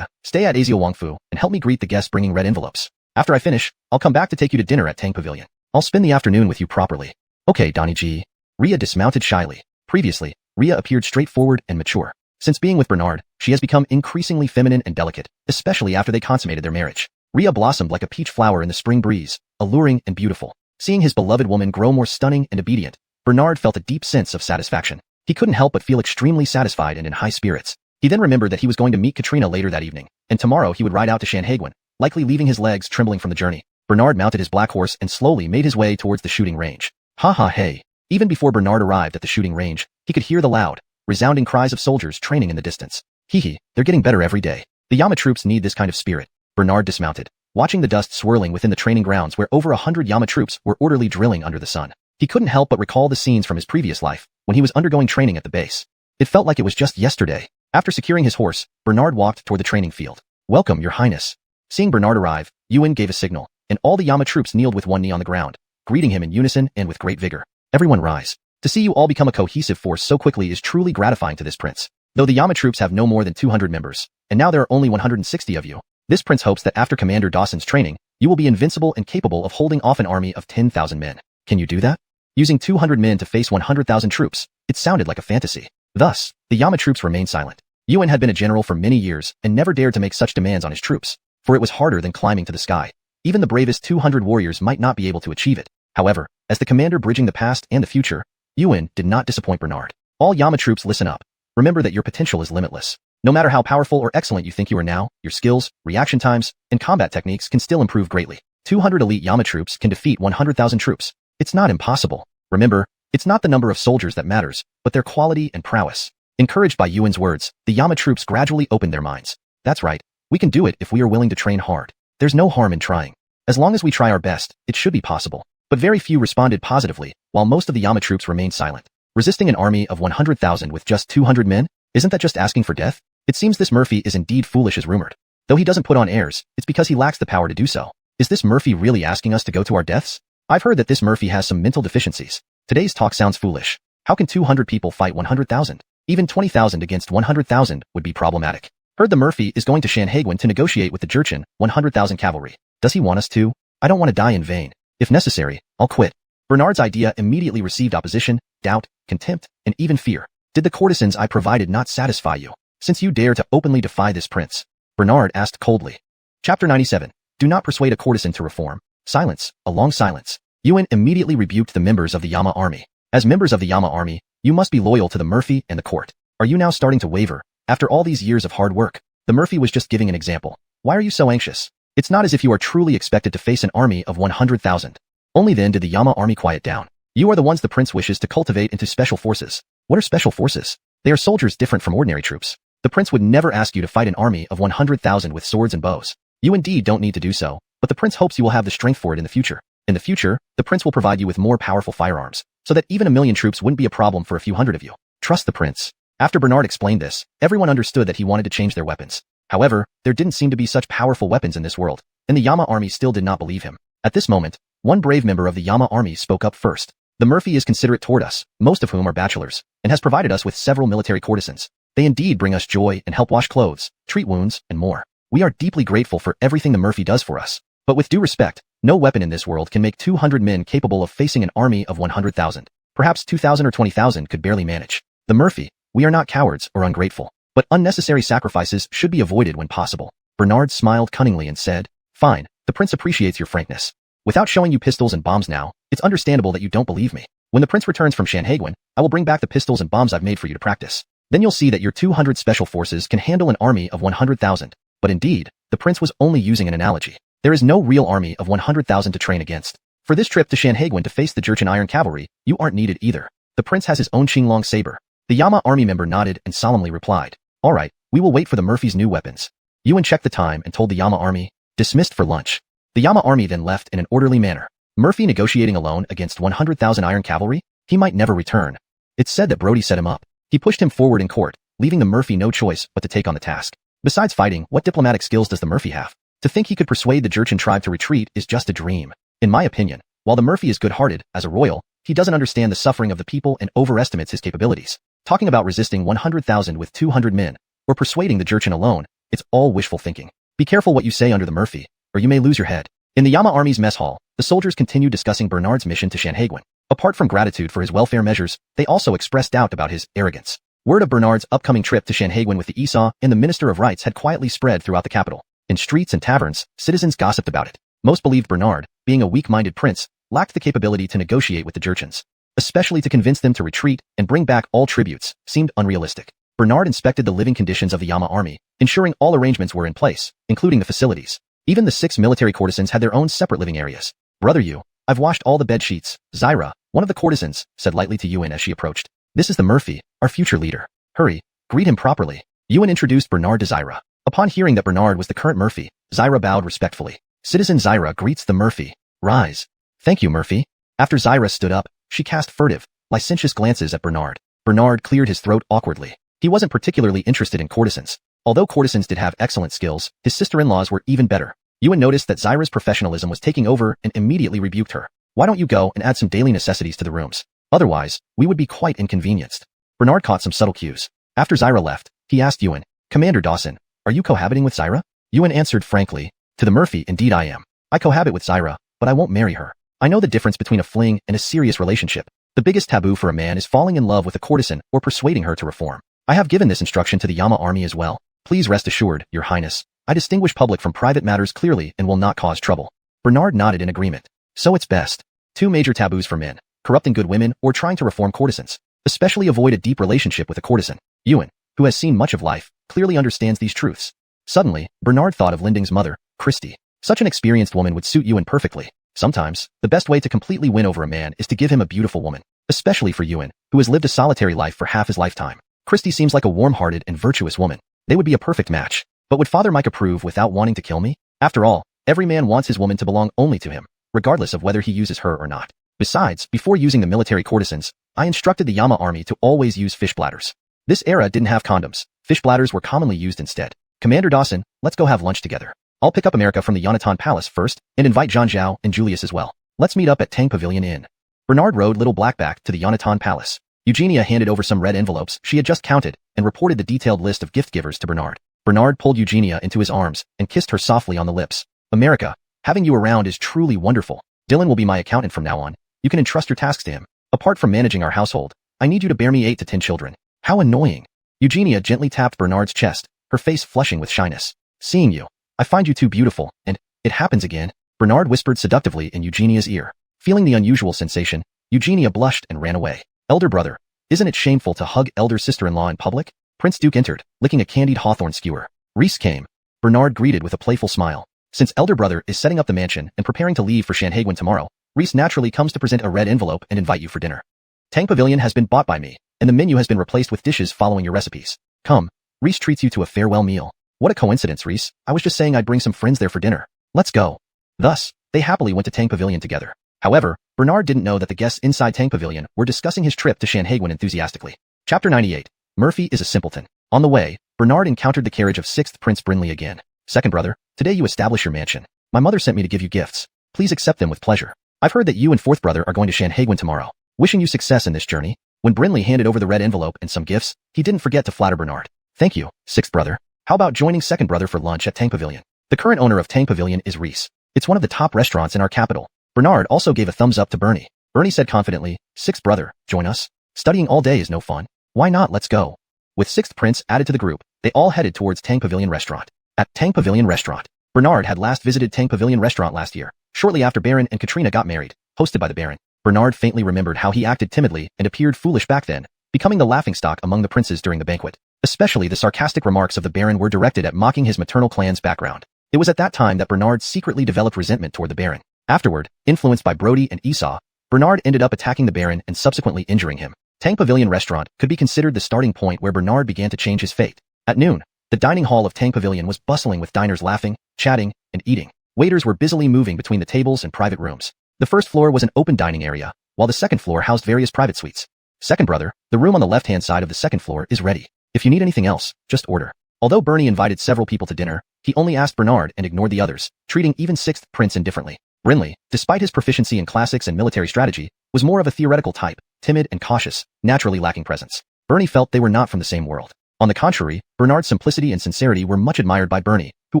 stay at Azio Wangfu and help me greet the guests bringing red envelopes. After I finish, I'll come back to take you to dinner at Tang Pavilion. I'll spend the afternoon with you properly. Okay, Donnie G. Rhea dismounted shyly. Previously, Rhea appeared straightforward and mature. Since being with Bernard, she has become increasingly feminine and delicate, especially after they consummated their marriage. Rhea blossomed like a peach flower in the spring breeze, alluring and beautiful. Seeing his beloved woman grow more stunning and obedient, Bernard felt a deep sense of satisfaction. He couldn't help but feel extremely satisfied and in high spirits. He then remembered that he was going to meet Katrina later that evening, and tomorrow he would ride out to Shanhaiguan, likely leaving his legs trembling from the journey. Bernard mounted his black horse and slowly made his way towards the shooting range. Ha ha hey. Even before Bernard arrived at the shooting range, he could hear the loud, resounding cries of soldiers training in the distance. Hee, they're getting better every day. The Yama troops need this kind of spirit. Bernard dismounted, watching the dust swirling within the training grounds where over 100 Yama troops were orderly drilling under the sun. He couldn't help but recall the scenes from his previous life, when he was undergoing training at the base. It felt like it was just yesterday. After securing his horse, Bernard walked toward the training field. Welcome, Your Highness. Seeing Bernard arrive, Yuan gave a signal, and all the Yama troops kneeled with one knee on the ground, greeting him in unison and with great vigor. Everyone rise. To see you all become a cohesive force so quickly is truly gratifying to this prince. Though the Yama troops have no more than 200 members, and now there are only 160 of you, this prince hopes that after Commander Dawson's training, you will be invincible and capable of holding off an army of 10,000 men. Can you do that? Using 200 men to face 100,000 troops, it sounded like a fantasy. Thus, the Yama troops remained silent. Yuan had been a general for many years and never dared to make such demands on his troops, for it was harder than climbing to the sky. Even the bravest 200 warriors might not be able to achieve it. However, as the commander bridging the past and the future, Yuan did not disappoint Bernard. All Yama troops, listen up. Remember that your potential is limitless. No matter how powerful or excellent you think you are now, your skills, reaction times, and combat techniques can still improve greatly. 200 elite Yama troops can defeat 100,000 troops. It's not impossible. Remember, it's not the number of soldiers that matters, but their quality and prowess. Encouraged by Yuan's words, the Yama troops gradually opened their minds. That's right. We can do it if we are willing to train hard. There's no harm in trying. As long as we try our best, it should be possible. But very few responded positively, while most of the Yama troops remained silent. Resisting an army of 100,000 with just 200 men? Isn't that just asking for death? It seems this Murphy is indeed foolish as rumored. Though he doesn't put on airs, it's because he lacks the power to do so. Is this Murphy really asking us to go to our deaths? I've heard that this Murphy has some mental deficiencies. Today's talk sounds foolish. How can 200 people fight 100,000? Even 20,000 against 100,000 would be problematic. Heard the Murphy is going to Shanhaiguan to negotiate with the Jurchen, 100,000 cavalry. Does he want us to? I don't want to die in vain. If necessary, I'll quit. Bernard's idea immediately received opposition, doubt, contempt, and even fear. Did the courtesans I provided not satisfy you, since you dare to openly defy this prince? Bernard asked coldly. Chapter 97. Do not persuade a courtesan to reform. Silence, a long silence. Yuan immediately rebuked the members of the Yama army. As members of the Yama army, you must be loyal to the Murphy and the court. Are you now starting to waver? After all these years of hard work, the Murphy was just giving an example. Why are you so anxious? It's not as if you are truly expected to face an army of 100,000. Only then did the Yama army quiet down. You are the ones the prince wishes to cultivate into special forces. What are special forces? They are soldiers different from ordinary troops. The prince would never ask you to fight an army of 100,000 with swords and bows. You indeed don't need to do so, but the prince hopes you will have the strength for it in the future. In the future, the prince will provide you with more powerful firearms, so that even 1,000,000 troops wouldn't be a problem for a few hundred of you. Trust the prince. After Bernard explained this, everyone understood that he wanted to change their weapons. However, there didn't seem to be such powerful weapons in this world, and the Yama army still did not believe him. At this moment, one brave member of the Yama army spoke up first. The Murphy is considerate toward us, most of whom are bachelors, and has provided us with several military courtesans. They indeed bring us joy and help wash clothes, treat wounds, and more. We are deeply grateful for everything the Murphy does for us. But with due respect, no weapon in this world can make 200 men capable of facing an army of 100,000. Perhaps 2,000 or 20,000 could barely manage. The Murphy, we are not cowards or ungrateful, but unnecessary sacrifices should be avoided when possible. Bernard smiled cunningly and said, Fine, the prince appreciates your frankness. Without showing you pistols and bombs now, it's understandable that you don't believe me. When the prince returns from Shanhaiguan, I will bring back the pistols and bombs I've made for you to practice. Then you'll see that your 200 special forces can handle an army of 100,000. But indeed, the prince was only using an analogy. There is no real army of 100,000 to train against. For this trip to Shanhaiguan to face the Jurchen Iron Cavalry, you aren't needed either. The prince has his own Qinglong saber. The Yama army member nodded and solemnly replied, All right, we will wait for the Murphy's new weapons. Yuan checked the time and told the Yama army, dismissed for lunch. The Yama army then left in an orderly manner. Murphy negotiating alone against 100,000 Iron Cavalry? He might never return. It's said that Brody set him up. He pushed him forward in court, leaving the Murphy no choice but to take on the task. Besides fighting, what diplomatic skills does the Murphy have? To think he could persuade the Jurchen tribe to retreat is just a dream. In my opinion, while the Murphy is good-hearted, as a royal, he doesn't understand the suffering of the people and overestimates his capabilities. Talking about resisting 100,000 with 200 men, or persuading the Jurchen alone, it's all wishful thinking. Be careful what you say under the Murphy, or you may lose your head. In the Yama army's mess hall, the soldiers continued discussing Bernard's mission to Sanhaguin. Apart from gratitude for his welfare measures, they also expressed doubt about his arrogance. Word of Bernard's upcoming trip to Sanhaguin with the Esau and the Minister of Rights had quietly spread throughout the capital. In streets and taverns, citizens gossiped about it. Most believed Bernard, being a weak-minded prince, lacked the capability to negotiate with the Jurchens. Especially to convince them to retreat and bring back all tributes, seemed unrealistic. Bernard inspected the living conditions of the Yama army, ensuring all arrangements were in place, including the facilities. Even the 6 military courtesans had their own separate living areas. Brother Yu, I've washed all the bed sheets. Zyra, one of the courtesans, said lightly to Yuan as she approached. This is the Murphy, our future leader. Hurry, greet him properly. Yuan introduced Bernard to Zyra. Upon hearing that Bernard was the current Murphy, Zyra bowed respectfully. Citizen Zyra greets the Murphy. Rise. Thank you, Murphy. After Zyra stood up, she cast furtive, licentious glances at Bernard. Bernard cleared his throat awkwardly. He wasn't particularly interested in courtesans. Although courtesans did have excellent skills, his sister-in-laws were even better. Yuan noticed that Zyra's professionalism was taking over and immediately rebuked her. Why don't you go and add some daily necessities to the rooms? Otherwise, we would be quite inconvenienced. Bernard caught some subtle cues. After Zyra left, he asked Yuan, Commander Dawson, are you cohabiting with Zyra? Yuan answered frankly, to the Murphy, indeed I am. I cohabit with Zyra, but I won't marry her. I know the difference between a fling and a serious relationship. The biggest taboo for a man is falling in love with a courtesan or persuading her to reform. I have given this instruction to the Yama army as well. Please rest assured, Your Highness. I distinguish public from private matters clearly and will not cause trouble. Bernard nodded in agreement. So it's best. 2 major taboos for men, corrupting good women or trying to reform courtesans. Especially avoid a deep relationship with a courtesan. Yuan, who has seen much of life, clearly understands these truths. Suddenly, Bernard thought of Linding's mother, Christy. Such an experienced woman would suit Yuan perfectly. Sometimes, the best way to completely win over a man is to give him a beautiful woman. Especially for Yuan, who has lived a solitary life for half his lifetime. Christy seems like a warm-hearted and virtuous woman. They would be a perfect match. But would Father Mike approve without wanting to kill me? After all, every man wants his woman to belong only to him, regardless of whether he uses her or not. Besides, before using the military courtesans, I instructed the Yama army to always use fish bladders. This era didn't have condoms. Fish bladders were commonly used instead. Commander Dawson, let's go have lunch together. I'll pick up America from the Yonatan Palace first, and invite Zhang Zhao and Julius as well. Let's meet up at Tang Pavilion Inn. Bernard rode Little Blackback to the Yonatan Palace. Eugenia handed over some red envelopes she had just counted and reported the detailed list of gift givers to Bernard. Bernard pulled Eugenia into his arms and kissed her softly on the lips. America, having you around is truly wonderful. Dylan will be my accountant from now on. You can entrust your tasks to him. Apart from managing our household, I need you to bear me 8 to 10 children. How annoying. Eugenia gently tapped Bernard's chest, her face flushing with shyness. Seeing you, I find you too beautiful, and it happens again. Bernard whispered seductively in Eugenia's ear. Feeling the unusual sensation, Eugenia blushed and ran away. Elder brother, isn't it shameful to hug elder sister-in-law in public? Prince Duke entered, licking a candied hawthorn skewer. Reese came. Bernard greeted with a playful smile. Since elder brother is setting up the mansion and preparing to leave for Sanhaguin tomorrow, Reese naturally comes to present a red envelope and invite you for dinner. Tang Pavilion has been bought by me, and the menu has been replaced with dishes following your recipes. Come, Reese treats you to a farewell meal. What a coincidence, Reese. I was just saying I'd bring some friends there for dinner. Let's go. Thus, they happily went to Tang Pavilion together. However, Bernard didn't know that the guests inside Tang Pavilion were discussing his trip to Sanhaguin enthusiastically. Chapter 98. Murphy is a simpleton. On the way, Bernard encountered the carriage of 6th Prince Brinley again. Second brother, today you establish your mansion. My mother sent me to give you gifts. Please accept them with pleasure. I've heard that you and 4th brother are going to Sanhaguin tomorrow. Wishing you success in this journey. When Brinley handed over the red envelope and some gifts, he didn't forget to flatter Bernard. Thank you, 6th brother. How about joining 2nd brother for lunch at Tang Pavilion? The current owner of Tang Pavilion is Reese. It's one of the top restaurants in our capital. Bernard also gave a thumbs up to Bernie. Bernie said confidently, 6th brother, join us? Studying all day is no fun. Why not, let's go. With 6th Prince added to the group, they all headed towards Tang Pavilion Restaurant. At Tang Pavilion Restaurant, Bernard had last visited Tang Pavilion Restaurant last year, shortly after Baron and Katrina got married, hosted by the Baron. Bernard faintly remembered how he acted timidly and appeared foolish back then, becoming the laughingstock among the princes during the banquet. Especially the sarcastic remarks of the Baron were directed at mocking his maternal clan's background. It was at that time that Bernard secretly developed resentment toward the Baron. Afterward, influenced by Brody and Esau, Bernard ended up attacking the Baron and subsequently injuring him. Tang Pavilion Restaurant could be considered the starting point where Bernard began to change his fate. At noon, the dining hall of Tang Pavilion was bustling with diners laughing, chatting, and eating. Waiters were busily moving between the tables and private rooms. The first floor was an open dining area, while the second floor housed various private suites. Second brother, the room on the left-hand side of the second floor is ready. If you need anything else, just order. Although Bernie invited several people to dinner, he only asked Bernard and ignored the others, treating even 6th Prince indifferently. Brinley, despite his proficiency in classics and military strategy, was more of a theoretical type, timid and cautious, naturally lacking presence. Bernie felt they were not from the same world. On the contrary, Bernard's simplicity and sincerity were much admired by Bernie, who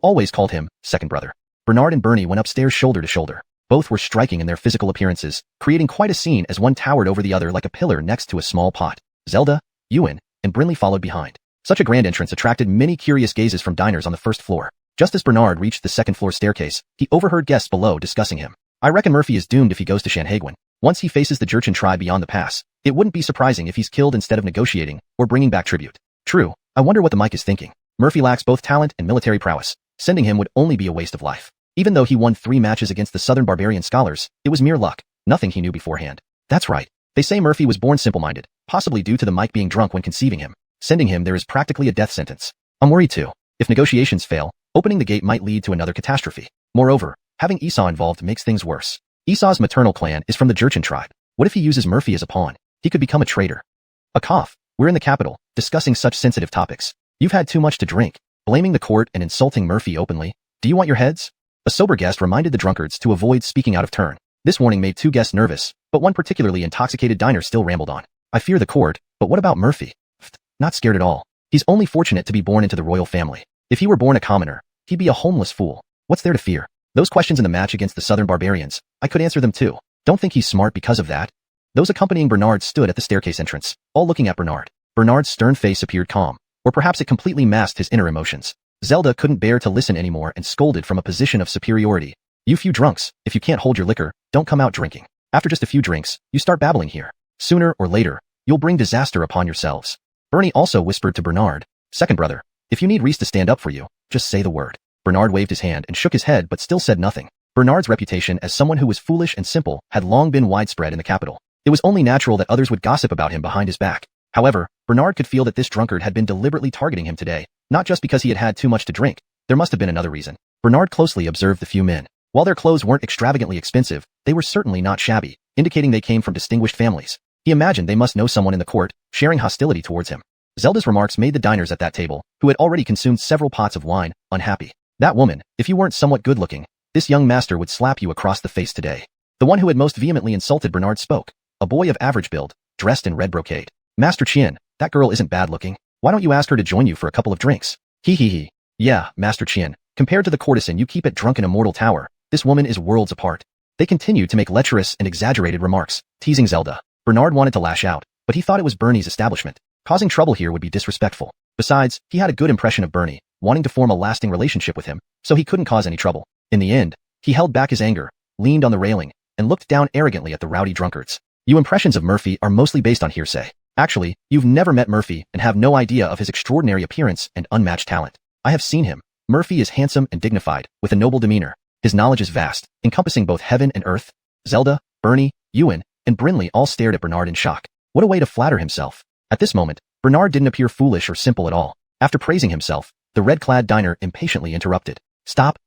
always called him second brother. Bernard and Bernie went upstairs shoulder to shoulder. Both were striking in their physical appearances, creating quite a scene as one towered over the other like a pillar next to a small pot. Zelda, Ewan, and Brinley followed behind. Such a grand entrance attracted many curious gazes from diners on the first floor. Just as Bernard reached the second-floor staircase, he overheard guests below discussing him. I reckon Murphy is doomed if he goes to Shanhaguan. Once he faces the Jurchen tribe beyond the pass, it wouldn't be surprising if he's killed instead of negotiating or bringing back tribute. True, I wonder what the Mike is thinking. Murphy lacks both talent and military prowess. Sending him would only be a waste of life. Even though he won 3 matches against the Southern Barbarian Scholars, it was mere luck, nothing he knew beforehand. That's right. They say Murphy was born simple-minded, possibly due to the Mike being drunk when conceiving him. Sending him there is practically a death sentence. I'm worried too. If negotiations fail, opening the gate might lead to another catastrophe. Moreover, having Esau involved makes things worse. Esau's maternal clan is from the Jurchen tribe. What if he uses Murphy as a pawn? He could become a traitor. A cough. We're in the capital, discussing such sensitive topics. You've had too much to drink. Blaming the court and insulting Murphy openly. Do you want your heads? A sober guest reminded the drunkards to avoid speaking out of turn. This warning made 2 guests nervous, but one particularly intoxicated diner still rambled on. I fear the court, but what about Murphy? Not scared at all. He's only fortunate to be born into the royal family. If he were born a commoner, he'd be a homeless fool. What's there to fear? Those questions in the match against the Southern Barbarians, I could answer them too. Don't think he's smart because of that. Those accompanying Bernard stood at the staircase entrance, all looking at Bernard. Bernard's stern face appeared calm, or perhaps it completely masked his inner emotions. Zelda couldn't bear to listen anymore and scolded from a position of superiority. You few drunks, if you can't hold your liquor, don't come out drinking. After just a few drinks, you start babbling here. Sooner or later, you'll bring disaster upon yourselves. Bernie also whispered to Bernard, second brother, if you need Reese to stand up for you, just say the word. Bernard waved his hand and shook his head but still said nothing. Bernard's reputation as someone who was foolish and simple had long been widespread in the capital. It was only natural that others would gossip about him behind his back. However, Bernard could feel that this drunkard had been deliberately targeting him today, not just because he had had too much to drink. There must have been another reason. Bernard closely observed the few men. While their clothes weren't extravagantly expensive, they were certainly not shabby, indicating they came from distinguished families. He imagined they must know someone in the court, sharing hostility towards him. Zelda's remarks made the diners at that table, who had already consumed several pots of wine, unhappy. That woman, if you weren't somewhat good-looking, this young master would slap you across the face today. The one who had most vehemently insulted Bernard spoke. A boy of average build, dressed in red brocade. Master Chien, that girl isn't bad-looking. Why don't you ask her to join you for a couple of drinks? He. Yeah, Master Chien, compared to the courtesan you keep at drunken immortal tower, this woman is worlds apart. They continued to make lecherous and exaggerated remarks, teasing Zelda. Bernard wanted to lash out, but he thought it was Bernie's establishment. Causing trouble here would be disrespectful. Besides, he had a good impression of Bernie, wanting to form a lasting relationship with him, so he couldn't cause any trouble. In the end, he held back his anger, leaned on the railing, and looked down arrogantly at the rowdy drunkards. You impressions of Murphy are mostly based on hearsay. Actually, you've never met Murphy and have no idea of his extraordinary appearance and unmatched talent. I have seen him. Murphy is handsome and dignified, with a noble demeanor. His knowledge is vast, encompassing both heaven and earth. Zelda, Bernie, Ewan, and Brinley all stared at Bernard in shock. What a way to flatter himself. At this moment, Bernard didn't appear foolish or simple at all. After praising himself, the red-clad diner impatiently interrupted. Stop.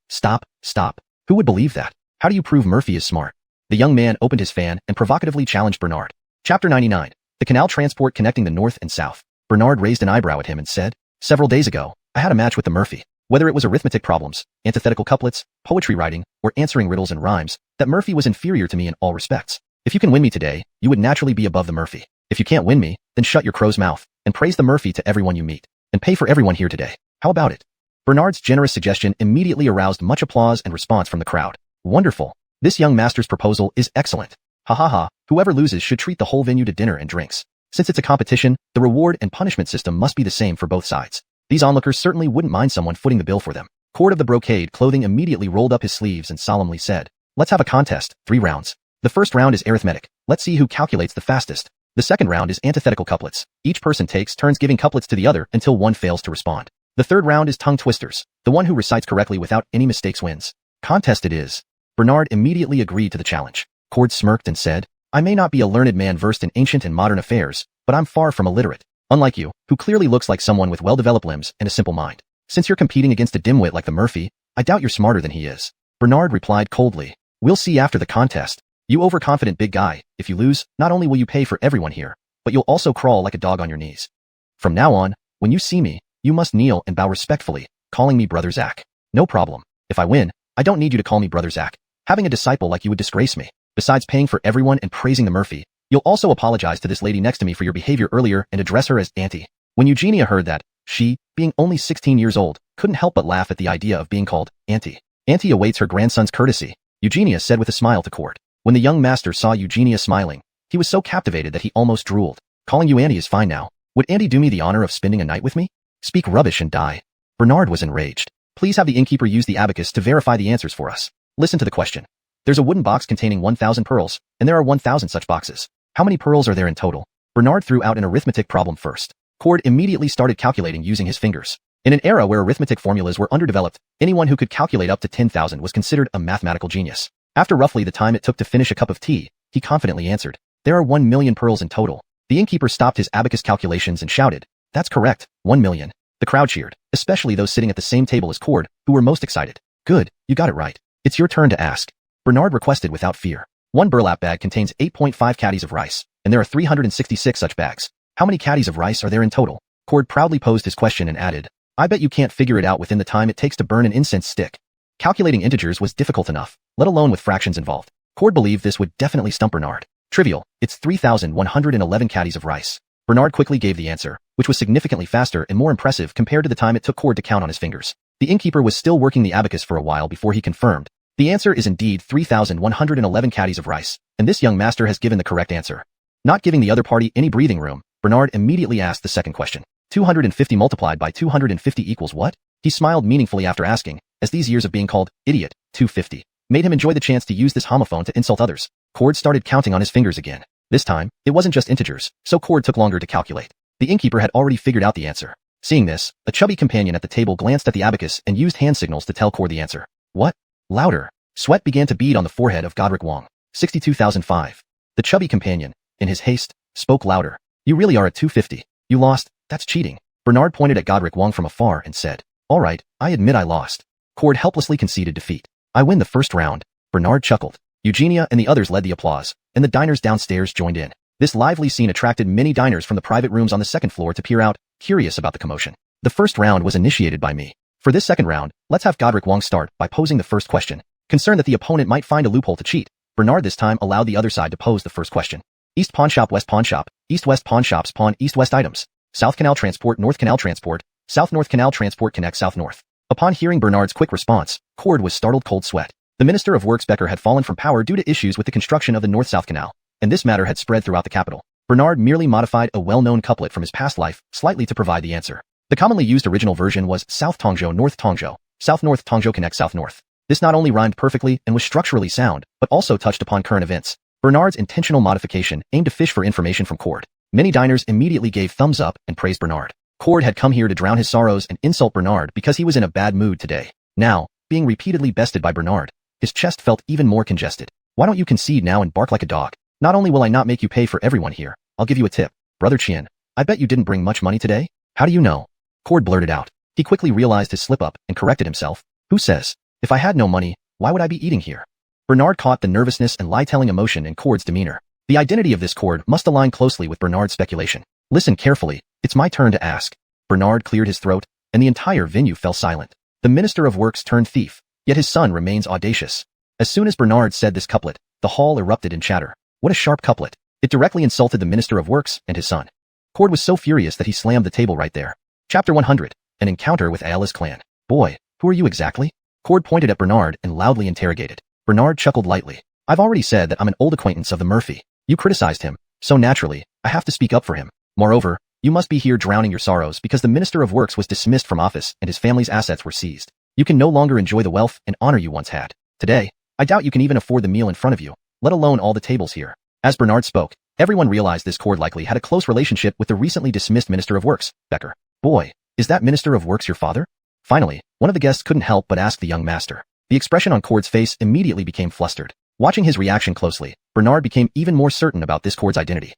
Who would believe that? How do you prove Murphy is smart? The young man opened his fan and provocatively challenged Bernard. Chapter 99. The canal transport connecting the north and south. Bernard raised an eyebrow at him and said, several days ago, I had a match with the Murphy. Whether it was arithmetic problems, antithetical couplets, poetry writing, or answering riddles and rhymes, that Murphy was inferior to me in all respects. If you can win me today, you would naturally be above the Murphy. If you can't win me, then shut your crow's mouth, and praise the Murphy to everyone you meet, and pay for everyone here today. How about it? Bernard's generous suggestion immediately aroused much applause and response from the crowd. Wonderful. This young master's proposal is excellent. Ha. Whoever loses should treat the whole venue to dinner and drinks. Since it's a competition, the reward and punishment system must be the same for both sides. These onlookers certainly wouldn't mind someone footing the bill for them. Cord of the brocade clothing immediately rolled up his sleeves and solemnly said, let's have a contest, 3 rounds. The first round is arithmetic. Let's see who calculates the fastest. The second round is antithetical couplets. Each person takes turns giving couplets to the other until one fails to respond. The third round is tongue twisters. The one who recites correctly without any mistakes wins. Contest it is. Bernard immediately agreed to the challenge. Cord smirked and said, I may not be a learned man versed in ancient and modern affairs, but I'm far from illiterate. Unlike you, who clearly looks like someone with well-developed limbs and a simple mind. Since you're competing against a dimwit like the Murphy, I doubt you're smarter than he is. Bernard replied coldly, we'll see after the contest. You overconfident big guy, if you lose, not only will you pay for everyone here, but you'll also crawl like a dog on your knees. From now on, when you see me, you must kneel and bow respectfully, calling me Brother Zach. No problem. If I win, I don't need you to call me Brother Zach. Having a disciple like you would disgrace me. Besides paying for everyone and praising the Murphy, you'll You'll also apologize to this lady next to me for your behavior earlier and address her as Auntie. When Eugenia heard that, she, being only 16 years old, couldn't help but laugh at the idea of being called Auntie. Auntie awaits her grandson's courtesy, Eugenia said with a smile to Cord. When the young master saw Eugenia smiling, he was so captivated that he almost drooled. Calling you Auntie is fine now. Would Auntie do me the honor of spending a night with me? Speak rubbish and die. Bernard was enraged. Please have the innkeeper use the abacus to verify the answers for us. Listen to the question. There's a wooden box containing 1,000 pearls, and there are 1,000 such boxes. How many pearls are there in total? Bernard threw out an arithmetic problem first. Cord immediately started calculating using his fingers. In an era where arithmetic formulas were underdeveloped, anyone who could calculate up to 10,000 was considered a mathematical genius. After roughly the time it took to finish a cup of tea, he confidently answered, there are 1 million pearls in total. The innkeeper stopped his abacus calculations and shouted, that's correct, 1 million. The crowd cheered, especially those sitting at the same table as Cord, who were most excited. Good, you got it right. It's your turn to ask. Bernard requested without fear. One burlap bag contains 8.5 caddies of rice, and there are 366 such bags. How many caddies of rice are there in total? Cord proudly posed his question and added, I bet you can't figure it out within the time it takes to burn an incense stick. Calculating integers was difficult enough, let alone with fractions involved. Cord believed this would definitely stump Bernard. Trivial, it's 3,111 caddies of rice. Bernard quickly gave the answer, which was significantly faster and more impressive compared to the time it took Cord to count on his fingers. The innkeeper was still working the abacus for a while before he confirmed. The answer is indeed 3,111 caddies of rice, and this young master has given the correct answer. Not giving the other party any breathing room, Bernard immediately asked the second question. 250 multiplied by 250 equals what? He smiled meaningfully after asking, as these years of being called idiot 250 made him enjoy the chance to use this homophone to insult others. Cord started counting on his fingers again. This time, it wasn't just integers, so Cord took longer to calculate. The innkeeper had already figured out the answer. Seeing this, a chubby companion at the table glanced at the abacus and used hand signals to tell Cord the answer. What? Louder. Sweat began to bead on the forehead of Godric Wong. 62,005. The chubby companion, in his haste, spoke louder. You really are at 250. You lost. That's cheating. Bernard pointed at Godric Wong from afar and said, all right, I admit I lost. Cord helplessly conceded defeat. I win the first round. Bernard chuckled. Eugenia and the others led the applause, and the diners downstairs joined in. This lively scene attracted many diners from the private rooms on the second floor to peer out, curious about the commotion. The first round was initiated by me. For this second round, let's have Godric Wong start by posing the first question. Concerned that the opponent might find a loophole to cheat, Bernard this time allowed the other side to pose the first question. East pawn shop, west pawn shop, east-west pawn shops pawn east-west items. South canal transport, north canal transport, south-north canal transport connect south-north. Upon hearing Bernard's quick response, Cord was startled cold sweat. The Minister of Works Becker had fallen from power due to issues with the construction of the north-south canal, and this matter had spread throughout the capital. Bernard merely modified a well-known couplet from his past life slightly to provide the answer. The commonly used original version was South Tongzhou, North Tongzhou, South-North Tongzhou connect south-north. This not only rhymed perfectly and was structurally sound, but also touched upon current events. Bernard's intentional modification aimed to fish for information from Cord. Many diners immediately gave thumbs up and praised Bernard. Cord had come here to drown his sorrows and insult Bernard because he was in a bad mood today. Now, being repeatedly bested by Bernard, his chest felt even more congested. Why don't you concede now and bark like a dog? Not only will I not make you pay for everyone here, I'll give you a tip. Brother Qian, I bet you didn't bring much money today? How do you know? Cord blurted out. He quickly realized his slip-up and corrected himself. Who says? If I had no money, why would I be eating here? Bernard caught the nervousness and lie-telling emotion in Cord's demeanor. The identity of this Cord must align closely with Bernard's speculation. Listen carefully, it's my turn to ask. Bernard cleared his throat, and the entire venue fell silent. The Minister of Works turned thief, yet his son remains audacious. As soon as Bernard said this couplet, the hall erupted in chatter. What a sharp couplet. It directly insulted the Minister of Works and his son. Cord was so furious that he slammed the table right there. Chapter 100. An encounter with Ayala's clan. Boy, who are you exactly? Cord pointed at Bernard and loudly interrogated. Bernard chuckled lightly. I've already said that I'm an old acquaintance of the Murphy. You criticized him, so naturally, I have to speak up for him. Moreover, you must be here drowning your sorrows because the Minister of Works was dismissed from office and his family's assets were seized. You can no longer enjoy the wealth and honor you once had. Today, I doubt you can even afford the meal in front of you, let alone all the tables here. As Bernard spoke, everyone realized this Cord likely had a close relationship with the recently dismissed Minister of Works, Becker. Boy, is that Minister of Works your father? Finally, one of the guests couldn't help but ask the young master. The expression on Cord's face immediately became flustered. Watching his reaction closely, Bernard became even more certain about this Cord's identity.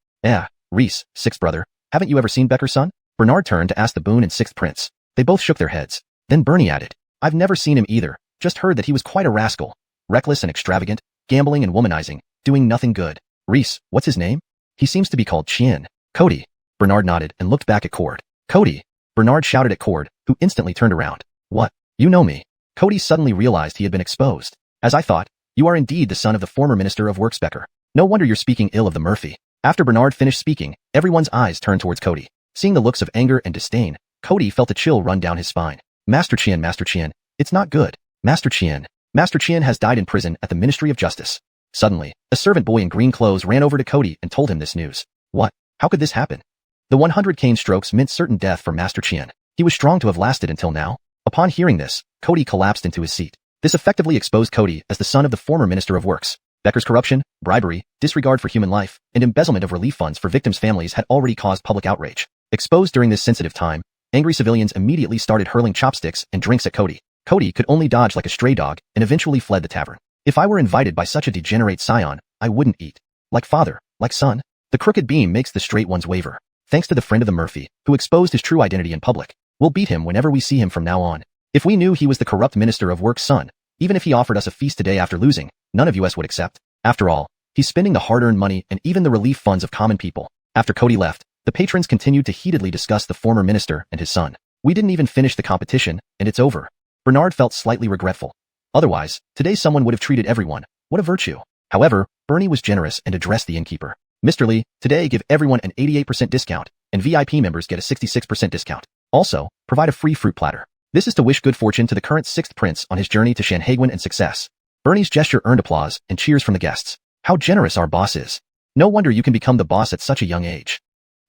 Reese, sixth brother, haven't you ever seen Becker's son? Bernard turned to ask the boon and sixth prince. They both shook their heads. Then Bernie added, I've never seen him either, just heard that he was quite a rascal. Reckless and extravagant, gambling and womanizing, doing nothing good. Reese, what's his name? He seems to be called Qian. Cody. Bernard nodded and looked back at Cord. Cody. Bernard shouted at Cord, who instantly turned around. What? You know me. Cody suddenly realized he had been exposed. As I thought, you are indeed the son of the former Minister of Works Becker. No wonder you're speaking ill of the Murphy. After Bernard finished speaking, everyone's eyes turned towards Cody. Seeing the looks of anger and disdain, Cody felt a chill run down his spine. Master Qian, it's not good. Master Qian has died in prison at the Ministry of Justice. Suddenly, a servant boy in green clothes ran over to Cody and told him this news. What? How could this happen? The 100 cane strokes meant certain death for Master Qian. He was strong to have lasted until now. Upon hearing this, Cody collapsed into his seat. This effectively exposed Cody as the son of the former Minister of Works. Becker's corruption, bribery, disregard for human life, and embezzlement of relief funds for victims' families had already caused public outrage. Exposed during this sensitive time, angry civilians immediately started hurling chopsticks and drinks at Cody. Cody could only dodge like a stray dog and eventually fled the tavern. If I were invited by such a degenerate scion, I wouldn't eat. Like father, like son. The crooked beam makes the straight ones waver. Thanks to the friend of the Murphy, who exposed his true identity in public. We'll beat him whenever we see him from now on. If we knew he was the corrupt Minister of Work's son, even if he offered us a feast today after losing, none of us would accept. After all, he's spending the hard-earned money and even the relief funds of common people. After Cody left, the patrons continued to heatedly discuss the former minister and his son. We didn't even finish the competition, and it's over. Bernard felt slightly regretful. Otherwise, today someone would have treated everyone. What a virtue. However, Bernie was generous and addressed the innkeeper. Mr. Lee, today give everyone an 88% discount, and VIP members get a 66% discount. Also, provide a free fruit platter. This is to wish good fortune to the current 6th prince on his journey to Shanhaiguan and success. Bernie's gesture earned applause and cheers from the guests. How generous our boss is. No wonder you can become the boss at such a young age.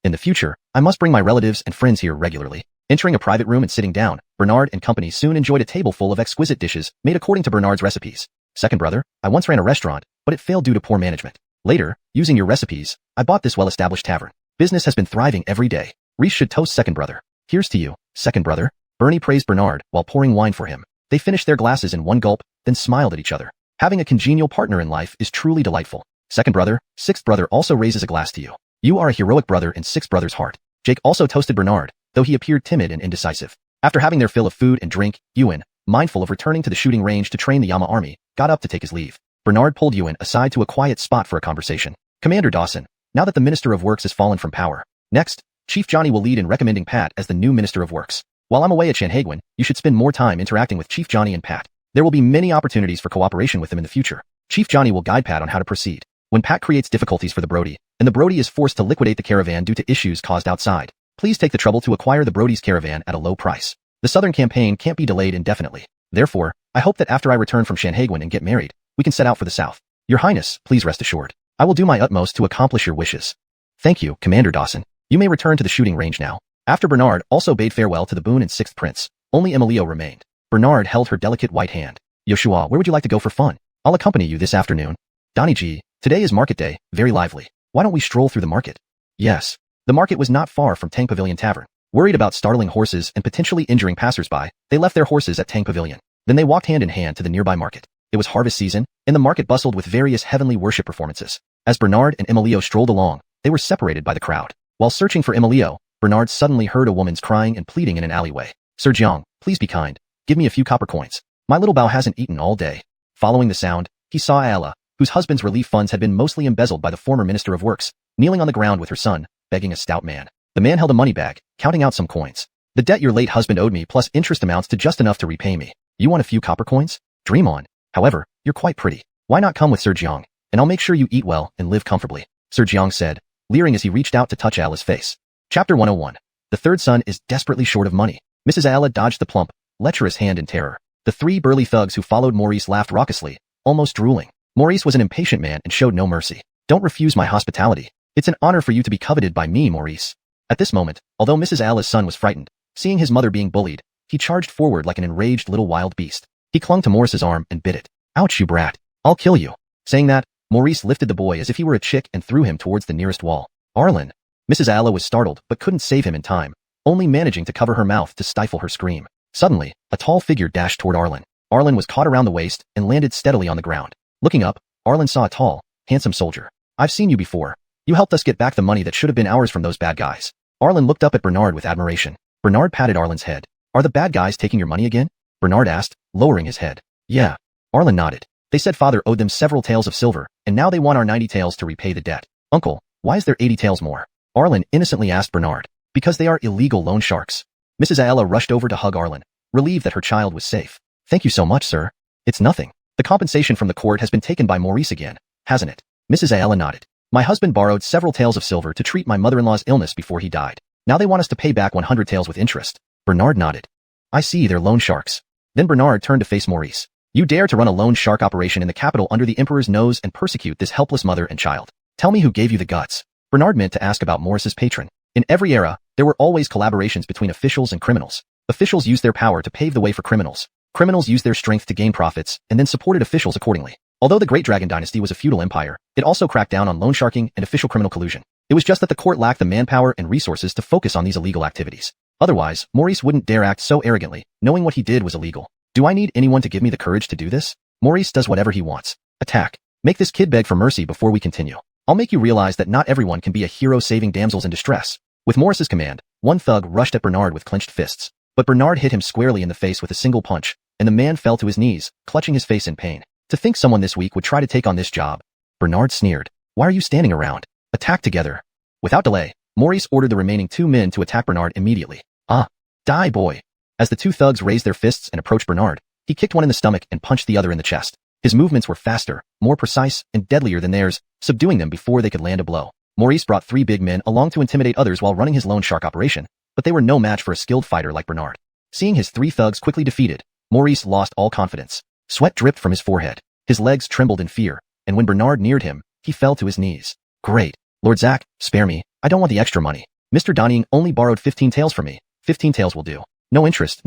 In the future, I must bring my relatives and friends here regularly. Entering a private room and sitting down, Bernard and company soon enjoyed a table full of exquisite dishes made according to Bernard's recipes. Second brother, I once ran a restaurant, but it failed due to poor management. Later, using your recipes, I bought this well-established tavern. Business has been thriving every day. Reese should toast second brother. Here's to you, second brother. Bernie praised Bernard while pouring wine for him. They finished their glasses in one gulp, then smiled at each other. Having a congenial partner in life is truly delightful. Second brother, sixth brother also raises a glass to you. You are a heroic brother in sixth brother's heart. Jake also toasted Bernard, though he appeared timid and indecisive. After having their fill of food and drink, Ewan, mindful of returning to the shooting range to train the Yama army, got up to take his leave. Bernard pulled Ewan aside to a quiet spot for a conversation. Commander Dawson, now that the Minister of Works has fallen from power. Next, Chief Johnny will lead in recommending Pat as the new Minister of Works. While I'm away at Shanhaiguan, you should spend more time interacting with Chief Johnny and Pat. There will be many opportunities for cooperation with them in the future. Chief Johnny will guide Pat on how to proceed. When Pat creates difficulties for the Brody, and the Brody is forced to liquidate the caravan due to issues caused outside, please take the trouble to acquire the Brody's caravan at a low price. The southern campaign can't be delayed indefinitely. Therefore, I hope that after I return from Shanhaiguan and get married, we can set out for the south. Your Highness, please rest assured. I will do my utmost to accomplish your wishes. Thank you, Commander Dawson. You may return to the shooting range now. After Bernard also bade farewell to the Boon and Sixth Prince, only Emilio remained. Bernard held her delicate white hand. Yoshua, where would you like to go for fun? I'll accompany you this afternoon. Donnie G, today is market day, very lively. Why don't we stroll through the market? Yes. The market was not far from Tang Pavilion Tavern. Worried about startling horses and potentially injuring passersby, they left their horses at Tang Pavilion. Then they walked hand in hand to the nearby market. It was harvest season, and the market bustled with various heavenly worship performances. As Bernard and Emilio strolled along, they were separated by the crowd. While searching for Emilio, Bernard suddenly heard a woman's crying and pleading in an alleyway. Sir Jiang, please be kind. Give me a few copper coins. My little Bao hasn't eaten all day. Following the sound, he saw Ayala, whose husband's relief funds had been mostly embezzled by the former Minister of Works, kneeling on the ground with her son, begging a stout man. The man held a money bag, counting out some coins. The debt your late husband owed me plus interest amounts to just enough to repay me. You want a few copper coins? Dream on. However, you're quite pretty. Why not come with Sir Jiang, and I'll make sure you eat well and live comfortably, Sir Jiang said, leering as he reached out to touch Ayala's face. Chapter 101. The third son is desperately short of money. Mrs. Ayala dodged the plump, lecherous hand in terror. The three burly thugs who followed Maurice laughed raucously, almost drooling. Maurice was an impatient man and showed no mercy. Don't refuse my hospitality. It's an honor for you to be coveted by me, Maurice. At this moment, although Mrs. Ayala's son was frightened, seeing his mother being bullied, he charged forward like an enraged little wild beast. He clung to Maurice's arm and bit it. Ouch, you brat. I'll kill you. Saying that, Maurice lifted the boy as if he were a chick and threw him towards the nearest wall. Arlen. Mrs. Ayala was startled but couldn't save him in time, only managing to cover her mouth to stifle her scream. Suddenly, a tall figure dashed toward Arlen. Arlen was caught around the waist and landed steadily on the ground. Looking up, Arlen saw a tall, handsome soldier. I've seen you before. You helped us get back the money that should have been ours from those bad guys. Arlen looked up at Bernard with admiration. Bernard patted Arlen's head. Are the bad guys taking your money again? Bernard asked, lowering his head. Yeah. Arlen nodded. They said father owed them several taels of silver, and now they want our 90 taels to repay the debt. Uncle, why is there 80 taels more? Arlen innocently asked Bernard. Because they are illegal loan sharks. Mrs. Ayala rushed over to hug Arlen, relieved that her child was safe. Thank you so much, sir. It's nothing. The compensation from the court has been taken by Maurice again, hasn't it? Mrs. Ayala nodded. My husband borrowed several taels of silver to treat my mother-in-law's illness before he died. Now they want us to pay back 100 taels with interest. Bernard nodded. I see, they're loan sharks. Then Bernard turned to face Maurice. You dare to run a loan shark operation in the capital under the Emperor's nose and persecute this helpless mother and child. Tell me who gave you the guts. Bernard meant to ask about Maurice's patron. In every era, there were always collaborations between officials and criminals. Officials used their power to pave the way for criminals. Criminals used their strength to gain profits and then supported officials accordingly. Although the Great Dragon Dynasty was a feudal empire, it also cracked down on loan sharking and official criminal collusion. It was just that the court lacked the manpower and resources to focus on these illegal activities. Otherwise, Maurice wouldn't dare act so arrogantly, knowing what he did was illegal. Do I need anyone to give me the courage to do this? Maurice does whatever he wants. Attack. Make this kid beg for mercy before we continue. I'll make you realize that not everyone can be a hero saving damsels in distress. With Maurice's command, one thug rushed at Bernard with clenched fists. But Bernard hit him squarely in the face with a single punch, and the man fell to his knees, clutching his face in pain. To think someone this weak would try to take on this job. Bernard sneered. Why are you standing around? Attack together. Without delay, Maurice ordered the remaining 2 men to attack Bernard immediately. Die, boy. As the 2 thugs raised their fists and approached Bernard, he kicked one in the stomach and punched the other in the chest. His movements were faster, more precise, and deadlier than theirs, subduing them before they could land a blow. Maurice brought 3 big men along to intimidate others while running his loan shark operation, but they were no match for a skilled fighter like Bernard. Seeing his 3 thugs quickly defeated, Maurice lost all confidence. Sweat dripped from his forehead. His legs trembled in fear, and when Bernard neared him, he fell to his knees. Great. Lord Zack, spare me. I don't want the extra money. Mr. Donning only borrowed 15 taels from me. 15 taels will do. No interest,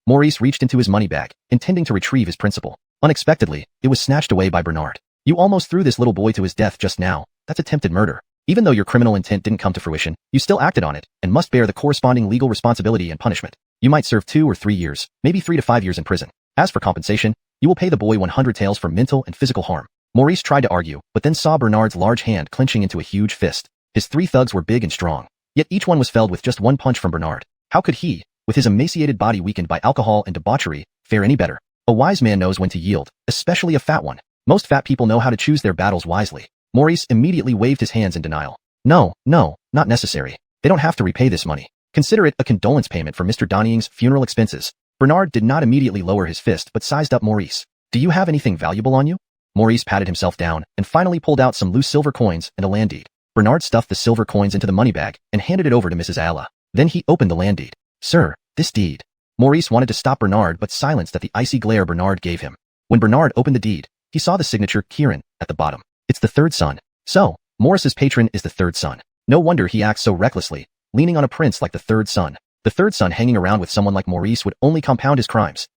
Maurice reached into his money bag, intending to retrieve his principal. Unexpectedly, it was snatched away by Bernard. You almost threw this little boy to his death just now. That's attempted murder. Even though your criminal intent didn't come to fruition, you still acted on it, and must bear the corresponding legal responsibility and punishment. You might serve 2 or 3 years, maybe 3 to 5 years in prison. As for compensation, you will pay the boy 100 taels for mental and physical harm. Maurice tried to argue, but then saw Bernard's large hand clenching into a huge fist. His 3 thugs were big and strong, yet each one was felled with just 1 punch from Bernard. How could he, with his emaciated body weakened by alcohol and debauchery, fare any better? A wise man knows when to yield, especially a fat one. Most fat people know how to choose their battles wisely. Maurice immediately waved his hands in denial. No, not necessary. They don't have to repay this money. Consider it a condolence payment for Mr. Donning's funeral expenses. Bernard did not immediately lower his fist but sized up Maurice. Do you have anything valuable on you? Maurice patted himself down and finally pulled out some loose silver coins and a land deed. Bernard stuffed the silver coins into the money bag and handed it over to Mrs. Ayala. Then he opened the land deed. Sir, this deed. Maurice wanted to stop Bernard but silenced at the icy glare Bernard gave him. When Bernard opened the deed, he saw the signature Kieran at the bottom. It's the 3rd son. So, Maurice's patron is the 3rd son. No wonder he acts so recklessly, leaning on a prince like the 3rd son. The 3rd son hanging around with someone like Maurice would only compound his crimes.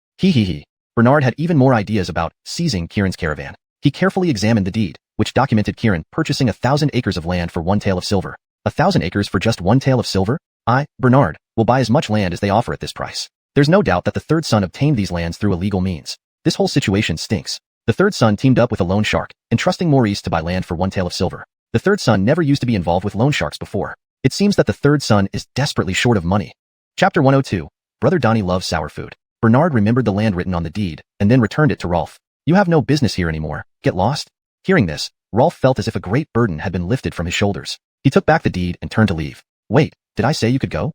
Bernard had even more ideas about seizing Kieran's caravan. He carefully examined the deed, which documented Kieran purchasing 1,000 acres of land for 1 tael of silver. 1,000 acres for just 1 tael of silver? Bernard, will buy as much land as they offer at this price. There's no doubt that the 3rd son obtained these lands through illegal means. This whole situation stinks. The 3rd son teamed up with a loan shark, entrusting Maurice to buy land for 1 tael of silver. The 3rd son never used to be involved with loan sharks before. It seems that the 3rd son is desperately short of money. Chapter 102. Brother Donnie loves sour food. Bernard remembered the land written on the deed, and then returned it to Rolf. You have no business here anymore. Get lost? Hearing this, Rolf felt as if a great burden had been lifted from his shoulders. He took back the deed and turned to leave. Wait, did I say you could go?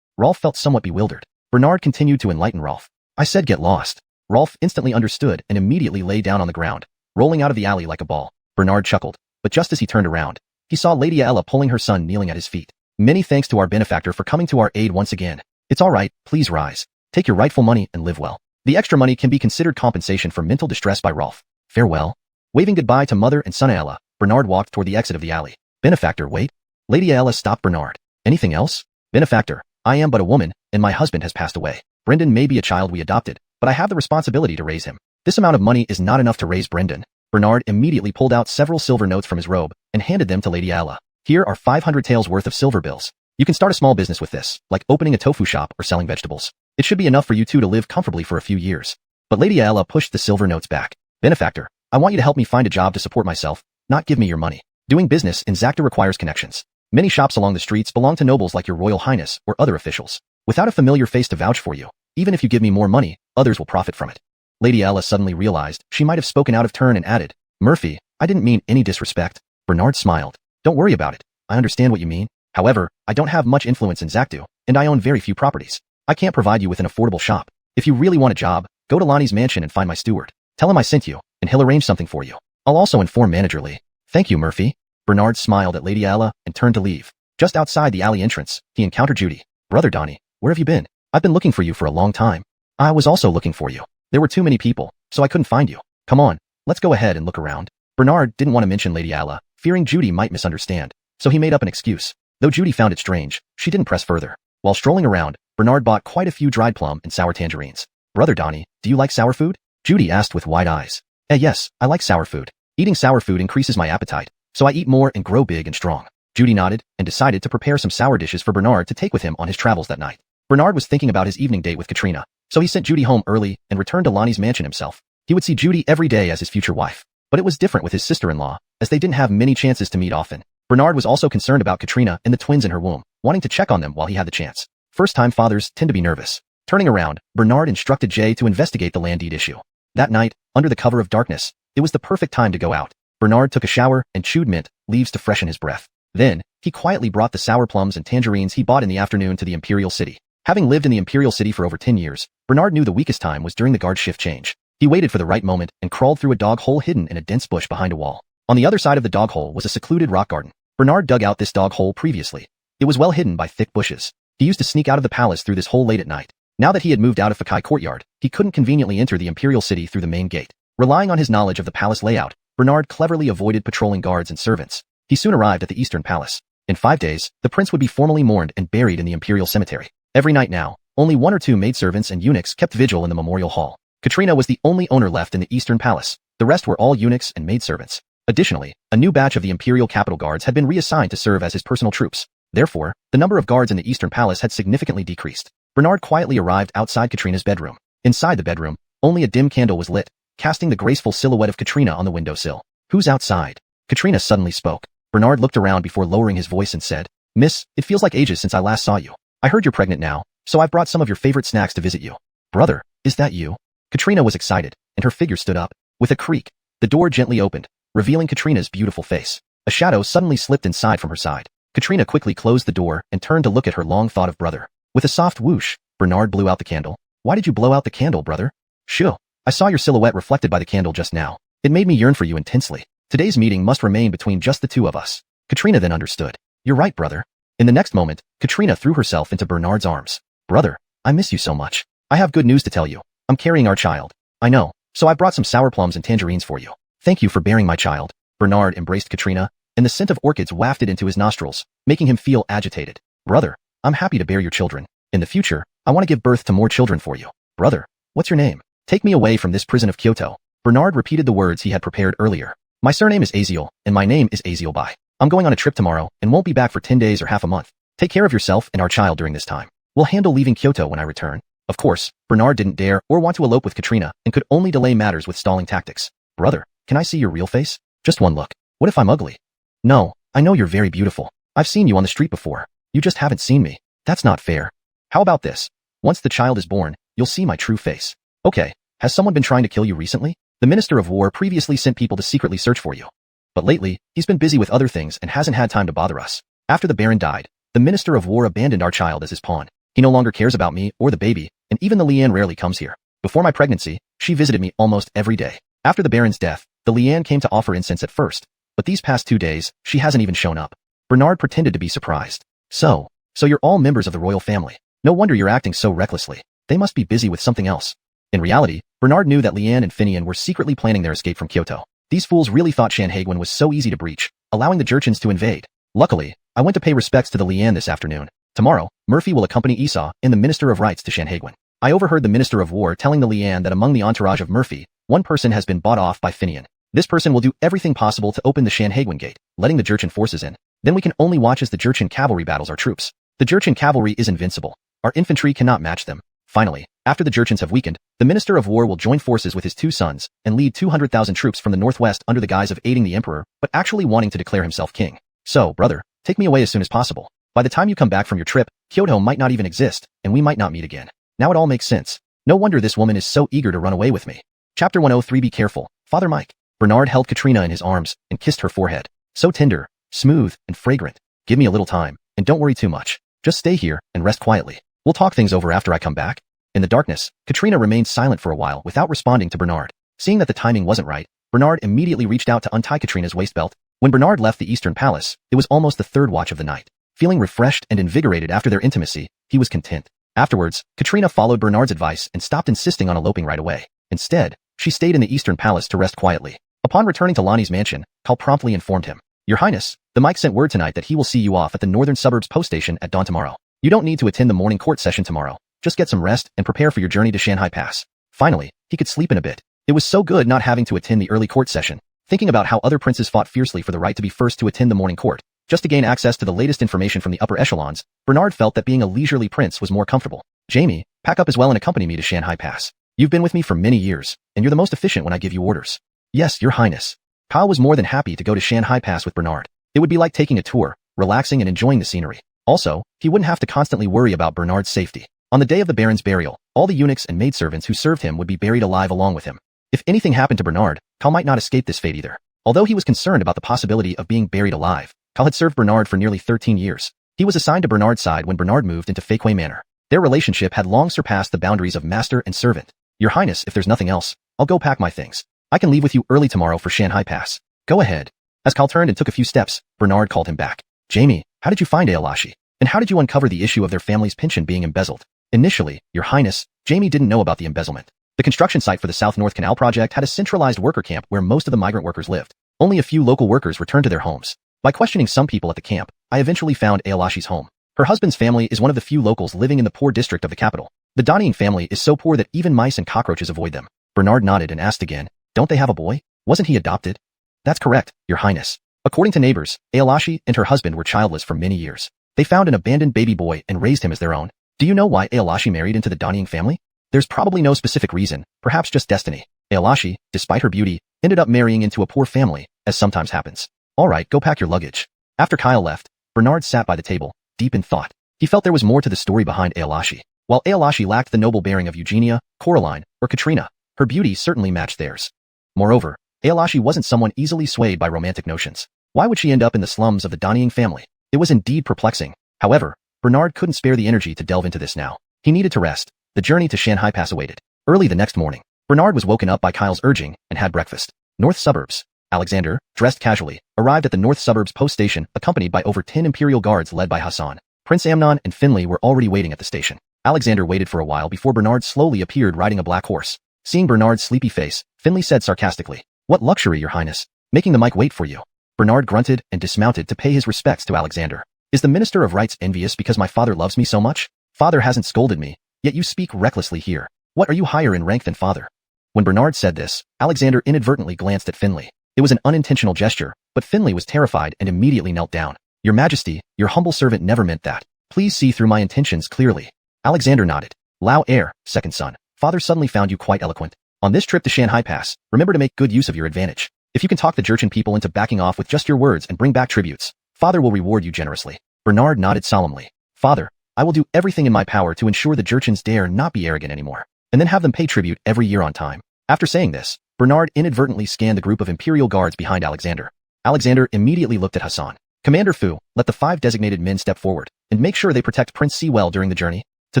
Rolf felt somewhat bewildered. Bernard continued to enlighten Rolf. I said get lost. Rolf instantly understood and immediately lay down on the ground, rolling out of the alley like a ball. Bernard chuckled, but just as he turned around, he saw Lady Ella pulling her son kneeling at his feet. Many thanks to our benefactor for coming to our aid once again. It's all right, please rise. Take your rightful money and live well. The extra money can be considered compensation for mental distress by Rolf. Farewell. Waving goodbye to mother and son Ella, Bernard walked toward the exit of the alley. Benefactor, wait. Lady Ella stopped Bernard. Anything else? Benefactor, I am but a woman, and my husband has passed away. Brendan may be a child we adopted, but I have the responsibility to raise him. This amount of money is not enough to raise Brendan. Bernard immediately pulled out several silver notes from his robe and handed them to Lady Ella. Here are 500 taels worth of silver bills. You can start a small business with this, like opening a tofu shop or selling vegetables. It should be enough for you two to live comfortably for a few years. But Lady Ella pushed the silver notes back. Benefactor, I want you to help me find a job to support myself, not give me your money. Doing business in Zakta requires connections. Many shops along the streets belong to nobles like your Royal Highness or other officials. Without a familiar face to vouch for you, even if you give me more money, others will profit from it. Lady Ella suddenly realized she might have spoken out of turn and added, Murphy, I didn't mean any disrespect. Bernard smiled. Don't worry about it. I understand what you mean. However, I don't have much influence in Zaktu, and I own very few properties. I can't provide you with an affordable shop. If you really want a job, go to Lonnie's mansion and find my steward. Tell him I sent you, and he'll arrange something for you. I'll also inform Manager Lee. Thank you, Murphy. Bernard smiled at Lady Ella and turned to leave. Just outside the alley entrance, he encountered Judy. Brother Donnie, where have you been? I've been looking for you for a long time. I was also looking for you. There were too many people, so I couldn't find you. Come on, let's go ahead and look around. Bernard didn't want to mention Lady Ella, fearing Judy might misunderstand, so he made up an excuse. Though Judy found it strange, she didn't press further. While strolling around, Bernard bought quite a few dried plum and sour tangerines. Brother Donnie, do you like sour food? Judy asked with wide eyes. Yes, I like sour food. Eating sour food increases my appetite, so I eat more and grow big and strong. Judy nodded and decided to prepare some sour dishes for Bernard to take with him on his travels that night. Bernard was thinking about his evening date with Katrina, so he sent Judy home early and returned to Lonnie's mansion himself. He would see Judy every day as his future wife. But it was different with his sister-in-law, as they didn't have many chances to meet often. Bernard was also concerned about Katrina and the twins in her womb, wanting to check on them while he had the chance. First-time fathers tend to be nervous. Turning around, Bernard instructed Jay to investigate the land deed issue. That night, under the cover of darkness, it was the perfect time to go out. Bernard took a shower and chewed mint leaves to freshen his breath. Then, he quietly brought the sour plums and tangerines he bought in the afternoon to the Imperial City. Having lived in the Imperial City for over 10 years, Bernard knew the weakest time was during the guard shift change. He waited for the right moment and crawled through a dog hole hidden in a dense bush behind a wall. On the other side of the dog hole was a secluded rock garden. Bernard dug out this dog hole previously. It was well hidden by thick bushes. He used to sneak out of the palace through this hole late at night. Now that he had moved out of Fakai Courtyard, he couldn't conveniently enter the Imperial City through the main gate. Relying on his knowledge of the palace layout, Bernard cleverly avoided patrolling guards and servants. He soon arrived at the Eastern Palace. In 5 days, the prince would be formally mourned and buried in the Imperial Cemetery. Every night now, only 1 or 2 maidservants and eunuchs kept vigil in the memorial hall. Katrina was the only owner left in the Eastern Palace. The rest were all eunuchs and maidservants. Additionally, a new batch of the Imperial Capital Guards had been reassigned to serve as his personal troops. Therefore, the number of guards in the Eastern Palace had significantly decreased. Bernard quietly arrived outside Katrina's bedroom. Inside the bedroom, only a dim candle was lit, casting the graceful silhouette of Katrina on the windowsill. Who's outside? Katrina suddenly spoke. Bernard looked around before lowering his voice and said, Miss, it feels like ages since I last saw you. I heard you're pregnant now, so I've brought some of your favorite snacks to visit you. Brother, is that you? Katrina was excited, and her figure stood up. With a creak, the door gently opened, revealing Katrina's beautiful face. A shadow suddenly slipped inside from her side. Katrina quickly closed the door and turned to look at her long-thought-of brother. With a soft whoosh, Bernard blew out the candle. Why did you blow out the candle, brother? Shoo. I saw your silhouette reflected by the candle just now. It made me yearn for you intensely. Today's meeting must remain between just the two of us. Katrina then understood. You're right, brother. In the next moment, Katrina threw herself into Bernard's arms. Brother, I miss you so much. I have good news to tell you. I'm carrying our child. I know, so I brought some sour plums and tangerines for you. Thank you for bearing my child. Bernard embraced Katrina, and the scent of orchids wafted into his nostrils, making him feel agitated. Brother, I'm happy to bear your children. In the future, I want to give birth to more children for you. Brother, what's your name? Take me away from this prison of Kyoto. Bernard repeated the words he had prepared earlier. My surname is Aziel, and my name is Aziel Bai. I'm going on a trip tomorrow and won't be back for 10 days or half a month. Take care of yourself and our child during this time. We'll handle leaving Kyoto when I return. Of course, Bernard didn't dare or want to elope with Katrina and could only delay matters with stalling tactics. Brother, can I see your real face? Just one look. What if I'm ugly? No, I know you're very beautiful. I've seen you on the street before. You just haven't seen me. That's not fair. How about this? Once the child is born, you'll see my true face. Okay, has someone been trying to kill you recently? The Minister of War previously sent people to secretly search for you. But lately, he's been busy with other things and hasn't had time to bother us. After the Baron died, the Minister of War abandoned our child as his pawn. He no longer cares about me or the baby, and even the Liane rarely comes here. Before my pregnancy, she visited me almost every day. After the Baron's death, the Liane came to offer incense at first, but these past 2 days, she hasn't even shown up. Bernard pretended to be surprised. So you're all members of the royal family. No wonder you're acting so recklessly. They must be busy with something else. In reality, Bernard knew that Liane and Finian were secretly planning their escape from Kyoto. These fools really thought Sanhedrin was so easy to breach, allowing the Jurchens to invade. Luckily, I went to pay respects to the Liane this afternoon. Tomorrow, Murphy will accompany Esau and the Minister of Rights to Sanhedrin. I overheard the Minister of War telling the Liane that among the entourage of Murphy, one person has been bought off by Finian. This person will do everything possible to open the Sanhedrin gate, letting the Jurchen forces in. Then we can only watch as the Jurchen cavalry battles our troops. The Jurchen cavalry is invincible. Our infantry cannot match them. Finally, after the Jurchens have weakened, the Minister of War will join forces with his 2 sons and lead 200,000 troops from the northwest under the guise of aiding the emperor, but actually wanting to declare himself king. So, brother, take me away as soon as possible. By the time you come back from your trip, Kyoto might not even exist, and we might not meet again. Now it all makes sense. No wonder this woman is so eager to run away with me. Chapter 103. Be careful, Father Mike. Bernard held Katrina in his arms and kissed her forehead. So tender, smooth, and fragrant. Give me a little time, and don't worry too much. Just stay here and rest quietly. We'll talk things over after I come back. In the darkness, Katrina remained silent for a while without responding to Bernard. Seeing that the timing wasn't right, Bernard immediately reached out to untie Katrina's waist belt When Bernard left the Eastern Palace, it was almost the third watch of the night. Feeling refreshed and invigorated after their intimacy, he was content. Afterwards, Katrina followed Bernard's advice and stopped insisting on eloping right away. Instead, she stayed in the Eastern Palace to rest quietly. Upon returning to Lonnie's mansion, Cal promptly informed him, "Your Highness, the Mike sent word tonight that he will see you off at the Northern Suburbs post station at dawn tomorrow. You don't need to attend the morning court session tomorrow. Just get some rest and prepare for your journey to Shanghai Pass." Finally, he could sleep in a bit. It was so good not having to attend the early court session. Thinking about how other princes fought fiercely for the right to be first to attend the morning court, just to gain access to the latest information from the upper echelons, Bernard felt that being a leisurely prince was more comfortable. "Jamie, pack up as well and accompany me to Shanghai Pass. You've been with me for many years, and you're the most efficient when I give you orders." "Yes, Your Highness." Kyle was more than happy to go to Shanghai Pass with Bernard. It would be like taking a tour, relaxing and enjoying the scenery. Also, he wouldn't have to constantly worry about Bernard's safety. On the day of the Baron's burial, all the eunuchs and maidservants who served him would be buried alive along with him. If anything happened to Bernard, Kyle might not escape this fate either. Although he was concerned about the possibility of being buried alive, Kyle had served Bernard for nearly 13 years. He was assigned to Bernard's side when Bernard moved into Fakeway Manor. Their relationship had long surpassed the boundaries of master and servant. "Your Highness, if there's nothing else, I'll go pack my things. I can leave with you early tomorrow for Shanghai Pass." "Go ahead." As Kyle turned and took a few steps, Bernard called him back. "Jamie, how did you find Aelashi? And how did you uncover the issue of their family's pension being embezzled?" "Initially, Your Highness, Jamie didn't know about the embezzlement. The construction site for the South North Canal project had a centralized worker camp where most of the migrant workers lived. Only a few local workers returned to their homes. By questioning some people at the camp, I eventually found Aelashi's home. Her husband's family is one of the few locals living in the poor district of the capital. The Donning family is so poor that even mice and cockroaches avoid them." Bernard nodded and asked again, "Don't they have a boy? Wasn't he adopted?" "That's correct, Your Highness. According to neighbors, Aelashi and her husband were childless for many years. They found an abandoned baby boy and raised him as their own." "Do you know why Aelashi married into the Donning family?" "There's probably no specific reason, perhaps just destiny. Aelashi, despite her beauty, ended up marrying into a poor family, as sometimes happens." "All right, go pack your luggage." After Kyle left, Bernard sat by the table, deep in thought. He felt there was more to the story behind Aelashi. While Aelashi lacked the noble bearing of Eugenia, Coraline, or Katrina, her beauty certainly matched theirs. Moreover, Aelashi wasn't someone easily swayed by romantic notions. Why would she end up in the slums of the Donning family? It was indeed perplexing. However, Bernard couldn't spare the energy to delve into this now. He needed to rest. The journey to Shanghai Pass awaited. Early the next morning, Bernard was woken up by Kyle's urging and had breakfast. North Suburbs. Alexander, dressed casually, arrived at the North Suburbs post station accompanied by over 10 Imperial guards led by Hassan. Prince Amnon and Finley were already waiting at the station. Alexander waited for a while before Bernard slowly appeared riding a black horse. Seeing Bernard's sleepy face, Finley said sarcastically, "What luxury, Your Highness, making the mic wait for you." Bernard grunted and dismounted to pay his respects to Alexander. "Is the Minister of Rights envious because my father loves me so much? Father hasn't scolded me, yet you speak recklessly here. What, are you higher in rank than father?" When Bernard said this, Alexander inadvertently glanced at Finley. It was an unintentional gesture, but Finley was terrified and immediately knelt down. "Your Majesty, your humble servant never meant that. Please see through my intentions clearly." Alexander nodded. "Lao heir, second son. Father suddenly found you quite eloquent. On this trip to Shanghai Pass, remember to make good use of your advantage. If you can talk the Jurchen people into backing off with just your words and bring back tributes, Father will reward you generously." Bernard nodded solemnly. "Father, I will do everything in my power to ensure the Jurchens dare not be arrogant anymore, and then have them pay tribute every year on time." After saying this, Bernard inadvertently scanned the group of Imperial guards behind Alexander. Alexander immediately looked at Hassan. "Commander Fu, let the 5 designated men step forward, and make sure they protect Prince Si well during the journey." To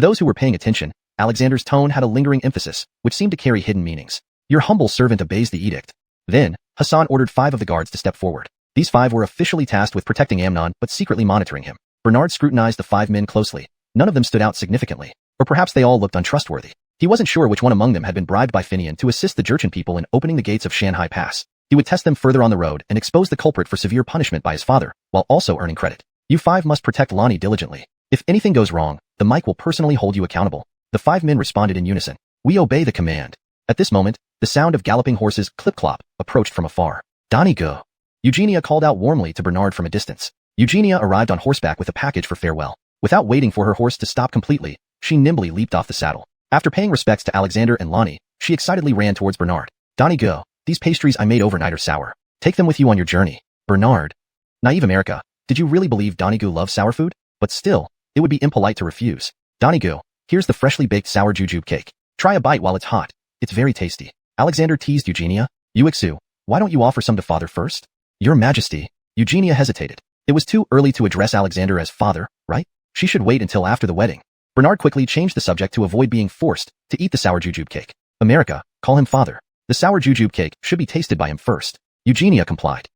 those who were paying attention, Alexander's tone had a lingering emphasis, which seemed to carry hidden meanings. "Your humble servant obeys the edict." Then, Hassan ordered 5 of the guards to step forward. These 5 were officially tasked with protecting Amnon but secretly monitoring him. Bernard scrutinized the 5 men closely. None of them stood out significantly, or perhaps they all looked untrustworthy. He wasn't sure which one among them had been bribed by Finian to assist the Jurchen people in opening the gates of Shanghai Pass. He would test them further on the road and expose the culprit for severe punishment by his father, while also earning credit. "You 5 must protect Lonnie diligently. If anything goes wrong, the Mike will personally hold you accountable." The 5 men responded in unison. "We obey the command." At this moment, the sound of galloping horses clip-clop approached from afar. "Donnie go!" Eugenia called out warmly to Bernard from a distance. Eugenia arrived on horseback with a package for farewell. Without waiting for her horse to stop completely, she nimbly leaped off the saddle. After paying respects to Alexander and Lonnie, she excitedly ran towards Bernard. "Donnie go, these pastries I made overnight are sour. Take them with you on your journey." Bernard. Naive America, did you really believe Donnie loves sour food? But still, it would be impolite to refuse. "Donnie, here's the freshly baked sour jujube cake. Try a bite while it's hot. It's very tasty." Alexander teased Eugenia. "Uixu, why don't you offer some to father first?" "Your Majesty." Eugenia hesitated. It was too early to address Alexander as father, right? She should wait until after the wedding. Bernard quickly changed the subject to avoid being forced to eat the sour jujube cake. "America, call him father. The sour jujube cake should be tasted by him first." Eugenia complied.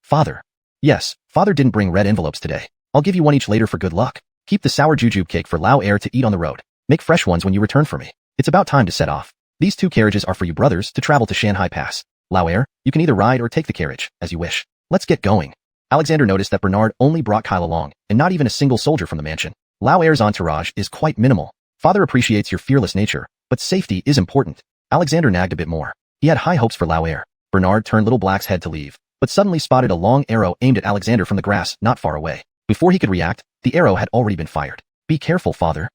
Father. Yes, father didn't bring red envelopes today. I'll give you one each later for good luck. Keep the sour jujube cake for Lao heir to eat on the road. Make fresh ones when you return for me. It's about time to set off. These 2 carriages are for you brothers to travel to Shanghai Pass. Lao heir, you can either ride or take the carriage, as you wish. Let's get going. Alexander noticed that Bernard only brought Kyle along, and not even a single soldier from the mansion. Lao heir's entourage is quite minimal. Father appreciates your fearless nature, but safety is important. Alexander nagged a bit more. He had high hopes for Lao heir. Bernard turned Little Black's head to leave, but suddenly spotted a long arrow aimed at Alexander from the grass not far away. Before he could react, the arrow had already been fired. Be careful, father.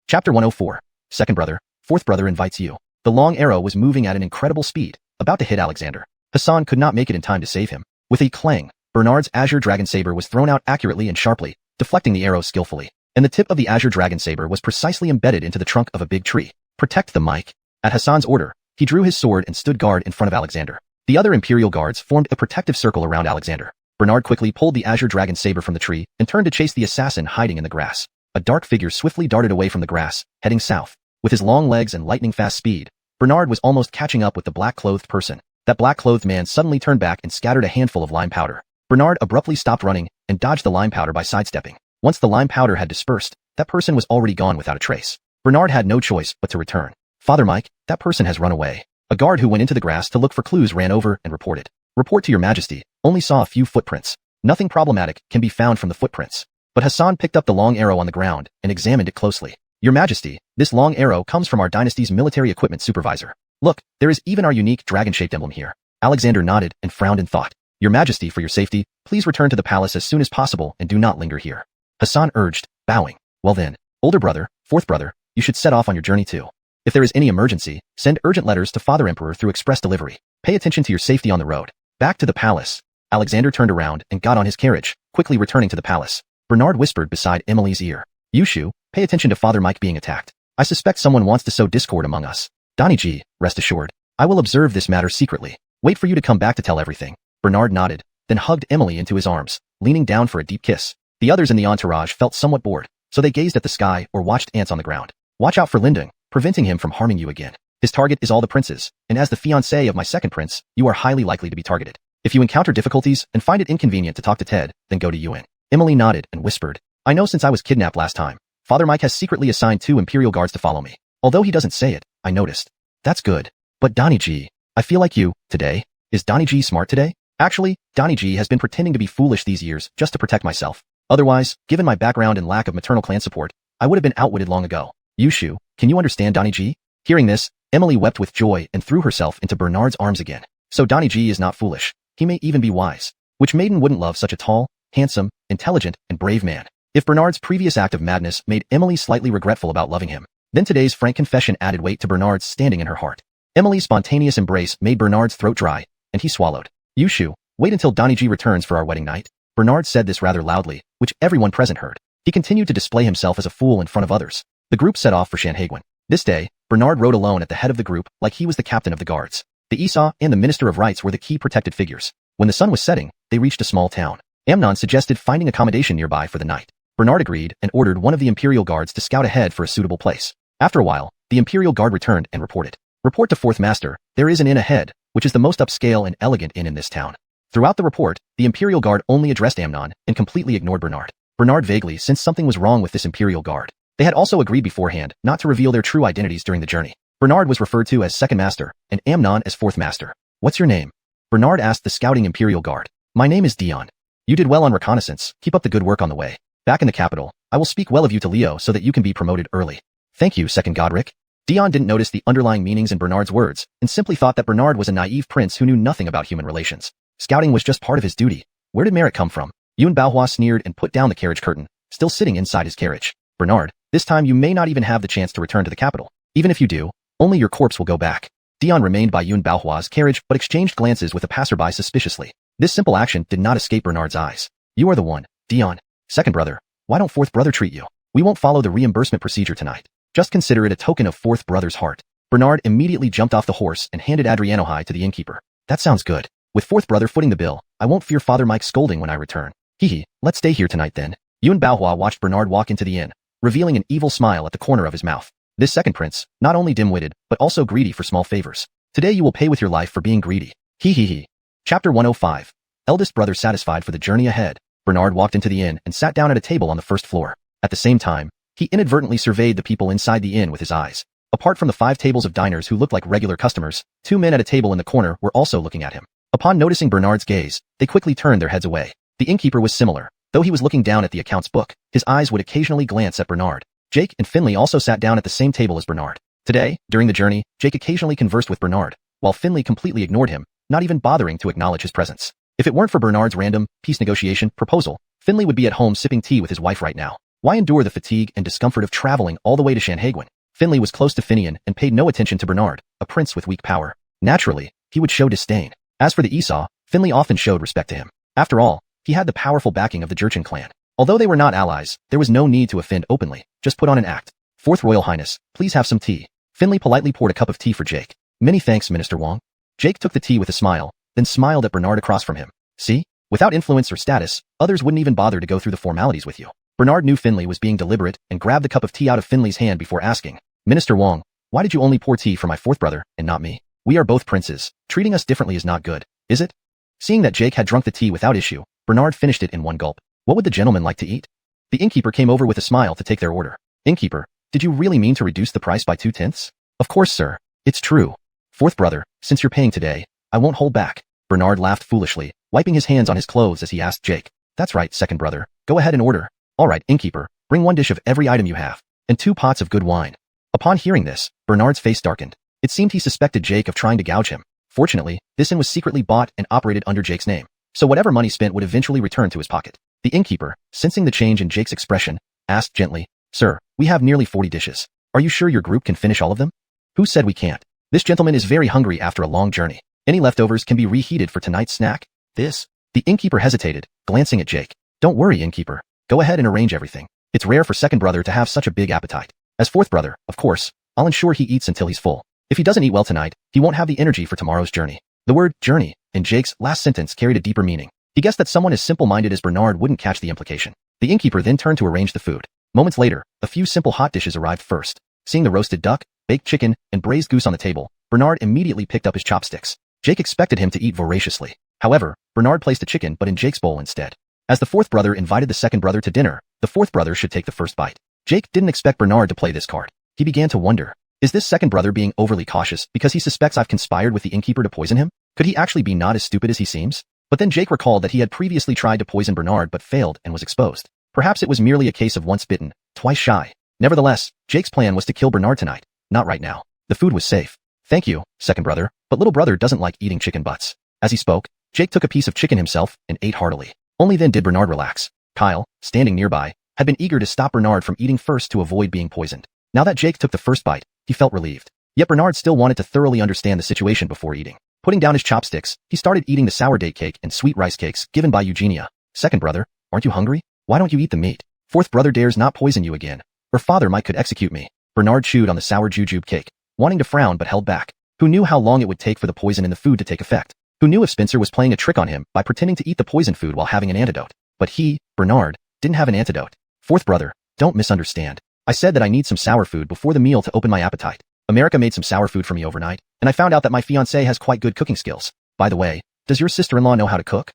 Chapter 104. Second brother, fourth brother invites you. The long arrow was moving at an incredible speed, about to hit Alexander. Hassan could not make it in time to save him. With a clang, Bernard's azure dragon saber was thrown out accurately and sharply, deflecting the arrow skillfully, and the tip of the azure dragon saber was precisely embedded into the trunk of a big tree. Protect the mic. At Hassan's order, he drew his sword and stood guard in front of Alexander. The other Imperial guards formed a protective circle around Alexander. Bernard quickly pulled the azure dragon saber from the tree and turned to chase the assassin hiding in the grass. A dark figure swiftly darted away from the grass, heading south. With his long legs and lightning-fast speed, Bernard was almost catching up with the black-clothed person. That black-clothed man suddenly turned back and scattered a handful of lime powder. Bernard abruptly stopped running and dodged the lime powder by sidestepping. Once the lime powder had dispersed, that person was already gone without a trace. Bernard had no choice but to return. Father Mike, that person has run away. A guard who went into the grass to look for clues ran over and reported. Report to your majesty, only saw a few footprints. Nothing problematic can be found from the footprints. But Hassan picked up the long arrow on the ground and examined it closely. Your majesty, this long arrow comes from our dynasty's military equipment supervisor. Look, there is even our unique dragon-shaped emblem here. Alexander nodded and frowned in thought. Your majesty, for your safety, please return to the palace as soon as possible and do not linger here. Hassan urged, bowing. Well then, older brother, fourth brother, you should set off on your journey too. If there is any emergency, send urgent letters to Father Emperor through express delivery. Pay attention to your safety on the road. Back to the palace. Alexander turned around and got on his carriage, quickly returning to the palace. Bernard whispered beside Emily's ear. Yushu, pay attention to Father Mike being attacked. I suspect someone wants to sow discord among us. Donnie G, rest assured. I will observe this matter secretly. Wait for you to come back to tell everything. Bernard nodded, then hugged Emily into his arms, leaning down for a deep kiss. The others in the entourage felt somewhat bored, so they gazed at the sky or watched ants on the ground. Watch out for Lindung, preventing him from harming you again. His target is all the princes, and as the fiancé of my second prince, you are highly likely to be targeted. If you encounter difficulties and find it inconvenient to talk to Ted, then go to Yuan. Emily nodded and whispered, I know since I was kidnapped last time, Father Mike has secretly assigned 2 Imperial guards to follow me. Although he doesn't say it, I noticed. That's good. But Donnie G, I feel like you, today. Is Donnie G smart today? Actually, Donnie G has been pretending to be foolish these years just to protect myself. Otherwise, given my background and lack of maternal clan support, I would have been outwitted long ago. Yushu, can you understand Donnie G? Hearing this, Emily wept with joy and threw herself into Bernard's arms again. So Donnie G is not foolish. He may even be wise. Which maiden wouldn't love such a tall, handsome, intelligent, and brave man? If Bernard's previous act of madness made Emily slightly regretful about loving him, then today's frank confession added weight to Bernard's standing in her heart. Emily's spontaneous embrace made Bernard's throat dry, and he swallowed. Yushu, wait until Donnie G returns for our wedding night. Bernard said this rather loudly, which everyone present heard. He continued to display himself as a fool in front of others. The group set off for Shanhaiguan. This day, Bernard rode alone at the head of the group like he was the captain of the guards. The Esau and the Minister of Rights were the key protected figures. When the sun was setting, they reached a small town. Amnon suggested finding accommodation nearby for the night. Bernard agreed and ordered one of the Imperial guards to scout ahead for a suitable place. After a while, the Imperial guard returned and reported. Report to Fourth Master, there is an inn ahead, which is the most upscale and elegant inn in this town. Throughout the report, the Imperial guard only addressed Amnon and completely ignored Bernard. Bernard vaguely sensed something was wrong with this Imperial guard. They had also agreed beforehand not to reveal their true identities during the journey. Bernard was referred to as Second Master, and Amnon as Fourth Master. What's your name? Bernard asked the scouting Imperial guard. My name is Dion. You did well on reconnaissance, keep up the good work on the way. Back in the capital, I will speak well of you to Leo so that you can be promoted early. Thank you, Second Godric. Dion didn't notice the underlying meanings in Bernard's words, and simply thought that Bernard was a naive prince who knew nothing about human relations. Scouting was just part of his duty. Where did merit come from? Yun Baohua sneered and put down the carriage curtain, still sitting inside his carriage. Bernard, this time you may not even have the chance to return to the capital. Even if you do, only your corpse will go back. Dion remained by Yun Baohua's carriage but exchanged glances with a passerby suspiciously. This simple action did not escape Bernard's eyes. You are the one, Dion. Second brother, why don't fourth brother treat you? We won't follow the reimbursement procedure tonight. Just consider it a token of fourth brother's heart. Bernard immediately jumped off the horse and handed Adriano High to the innkeeper. That sounds good. With fourth brother footing the bill, I won't fear Father Mike's scolding when I return. Hehe, let's stay here tonight then. Yun Baohua watched Bernard walk into the inn, revealing an evil smile at the corner of his mouth. This second prince, not only dim-witted, but also greedy for small favors. Today you will pay with your life for being greedy. He. Chapter 105. eldest brother satisfied for the journey ahead, Bernard walked into the inn and sat down at a table on the first floor. At the same time, he inadvertently surveyed the people inside the inn with his eyes. Apart from the 5 tables of diners who looked like regular customers, 2 men at a table in the corner were also looking at him. Upon noticing Bernard's gaze, they quickly turned their heads away. The innkeeper was similar. Though he was looking down at the accounts book, his eyes would occasionally glance at Bernard. Jake and Finley also sat down at the same table as Bernard. Today, during the journey, Jake occasionally conversed with Bernard, while Finley completely ignored him, not even bothering to acknowledge his presence. If it weren't for Bernard's random, peace negotiation proposal, Finley would be at home sipping tea with his wife right now. Why endure the fatigue and discomfort of traveling all the way to Shanhaiguan? Finley was close to Finian and paid no attention to Bernard, a prince with weak power. Naturally, he would show disdain. As for the Esau, Finley often showed respect to him. After all, he had the powerful backing of the Jurchen clan. Although they were not allies, there was no need to offend openly, just put on an act. Fourth Royal Highness, please have some tea. Finley politely poured a cup of tea for Jake. Many thanks, Minister Wang. Jake took the tea with a smile, then smiled at Bernard across from him. See? Without influence or status, others wouldn't even bother to go through the formalities with you. Bernard knew Finley was being deliberate and grabbed the cup of tea out of Finley's hand before asking, Minister Wang, why did you only pour tea for my 4th brother and not me? We are both princes. Treating us differently is not good, is it? Seeing that Jake had drunk the tea without issue, Bernard finished it in one gulp. What would the gentleman like to eat? The innkeeper came over with a smile to take their order. Innkeeper, did you really mean to reduce the price by 2/10? Of course, sir. It's true. 4th brother, since you're paying today, I won't hold back. Bernard laughed foolishly, wiping his hands on his clothes as he asked Jake. That's right, 2nd brother. Go ahead and order. All right, innkeeper, bring 1 dish of every item you have, and 2 pots of good wine. Upon hearing this, Bernard's face darkened. It seemed he suspected Jake of trying to gouge him. Fortunately, this inn was secretly bought and operated under Jake's name, so whatever money spent would eventually return to his pocket. The innkeeper, sensing the change in Jake's expression, asked gently, Sir, we have nearly 40 dishes. Are you sure your group can finish all of them? Who said we can't? This gentleman is very hungry after a long journey. Any leftovers can be reheated for tonight's snack. This? The innkeeper hesitated, glancing at Jake. Don't worry, innkeeper. Go ahead and arrange everything. It's rare for 2nd brother to have such a big appetite. As 4th brother, of course, I'll ensure he eats until he's full. If he doesn't eat well tonight, he won't have the energy for tomorrow's journey. The word journey in Jake's last sentence carried a deeper meaning. He guessed that someone as simple-minded as Bernard wouldn't catch the implication. The innkeeper then turned to arrange the food. Moments later, a few simple hot dishes arrived first. Seeing the roasted duck, baked chicken, and braised goose on the table, Bernard immediately picked up his chopsticks. Jake expected him to eat voraciously. However, Bernard placed the chicken but in Jake's bowl instead. As the 4th brother invited the 2nd brother to dinner, the 4th brother should take the first bite. Jake didn't expect Bernard to play this card. He began to wonder, is this 2nd brother being overly cautious because he suspects I've conspired with the innkeeper to poison him? Could he actually be not as stupid as he seems? But then Jake recalled that he had previously tried to poison Bernard but failed and was exposed. Perhaps it was merely a case of once bitten, twice shy. Nevertheless, Jake's plan was to kill Bernard tonight, not right now. The food was safe. Thank you, 2nd brother, but little brother doesn't like eating chicken butts. As he spoke, Jake took a piece of chicken himself and ate heartily. Only then did Bernard relax. Kyle, standing nearby, had been eager to stop Bernard from eating first to avoid being poisoned. Now that Jake took the first bite, he felt relieved. Yet Bernard still wanted to thoroughly understand the situation before eating. Putting down his chopsticks, he started eating the sour date cake and sweet rice cakes given by Eugenia. 2nd brother, aren't you hungry? Why don't you eat the meat? 4th brother dares not poison you again, or father might could execute me. Bernard chewed on the sour jujube cake, wanting to frown but held back. Who knew how long it would take for the poison in the food to take effect? Who knew if Spencer was playing a trick on him by pretending to eat the poison food while having an antidote? But he, Bernard, didn't have an antidote. 4th brother, don't misunderstand. I said that I need some sour food before the meal to open my appetite. America made some sour food for me overnight, and I found out that my fiancé has quite good cooking skills. By the way, does your sister-in-law know how to cook?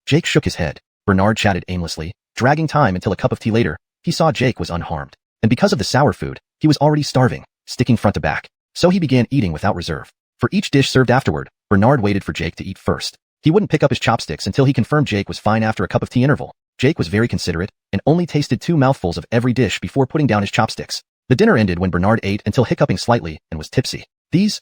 Jake shook his head. Bernard chatted aimlessly, dragging time until a cup of tea later, he saw Jake was unharmed. And because of the sour food, he was already starving, sticking front to back. So he began eating without reserve. For each dish served afterward, Bernard waited for Jake to eat first. He wouldn't pick up his chopsticks until he confirmed Jake was fine after a cup of tea interval. Jake was very considerate, and only tasted 2 mouthfuls of every dish before putting down his chopsticks. The dinner ended when Bernard ate until hiccuping slightly and was tipsy. These,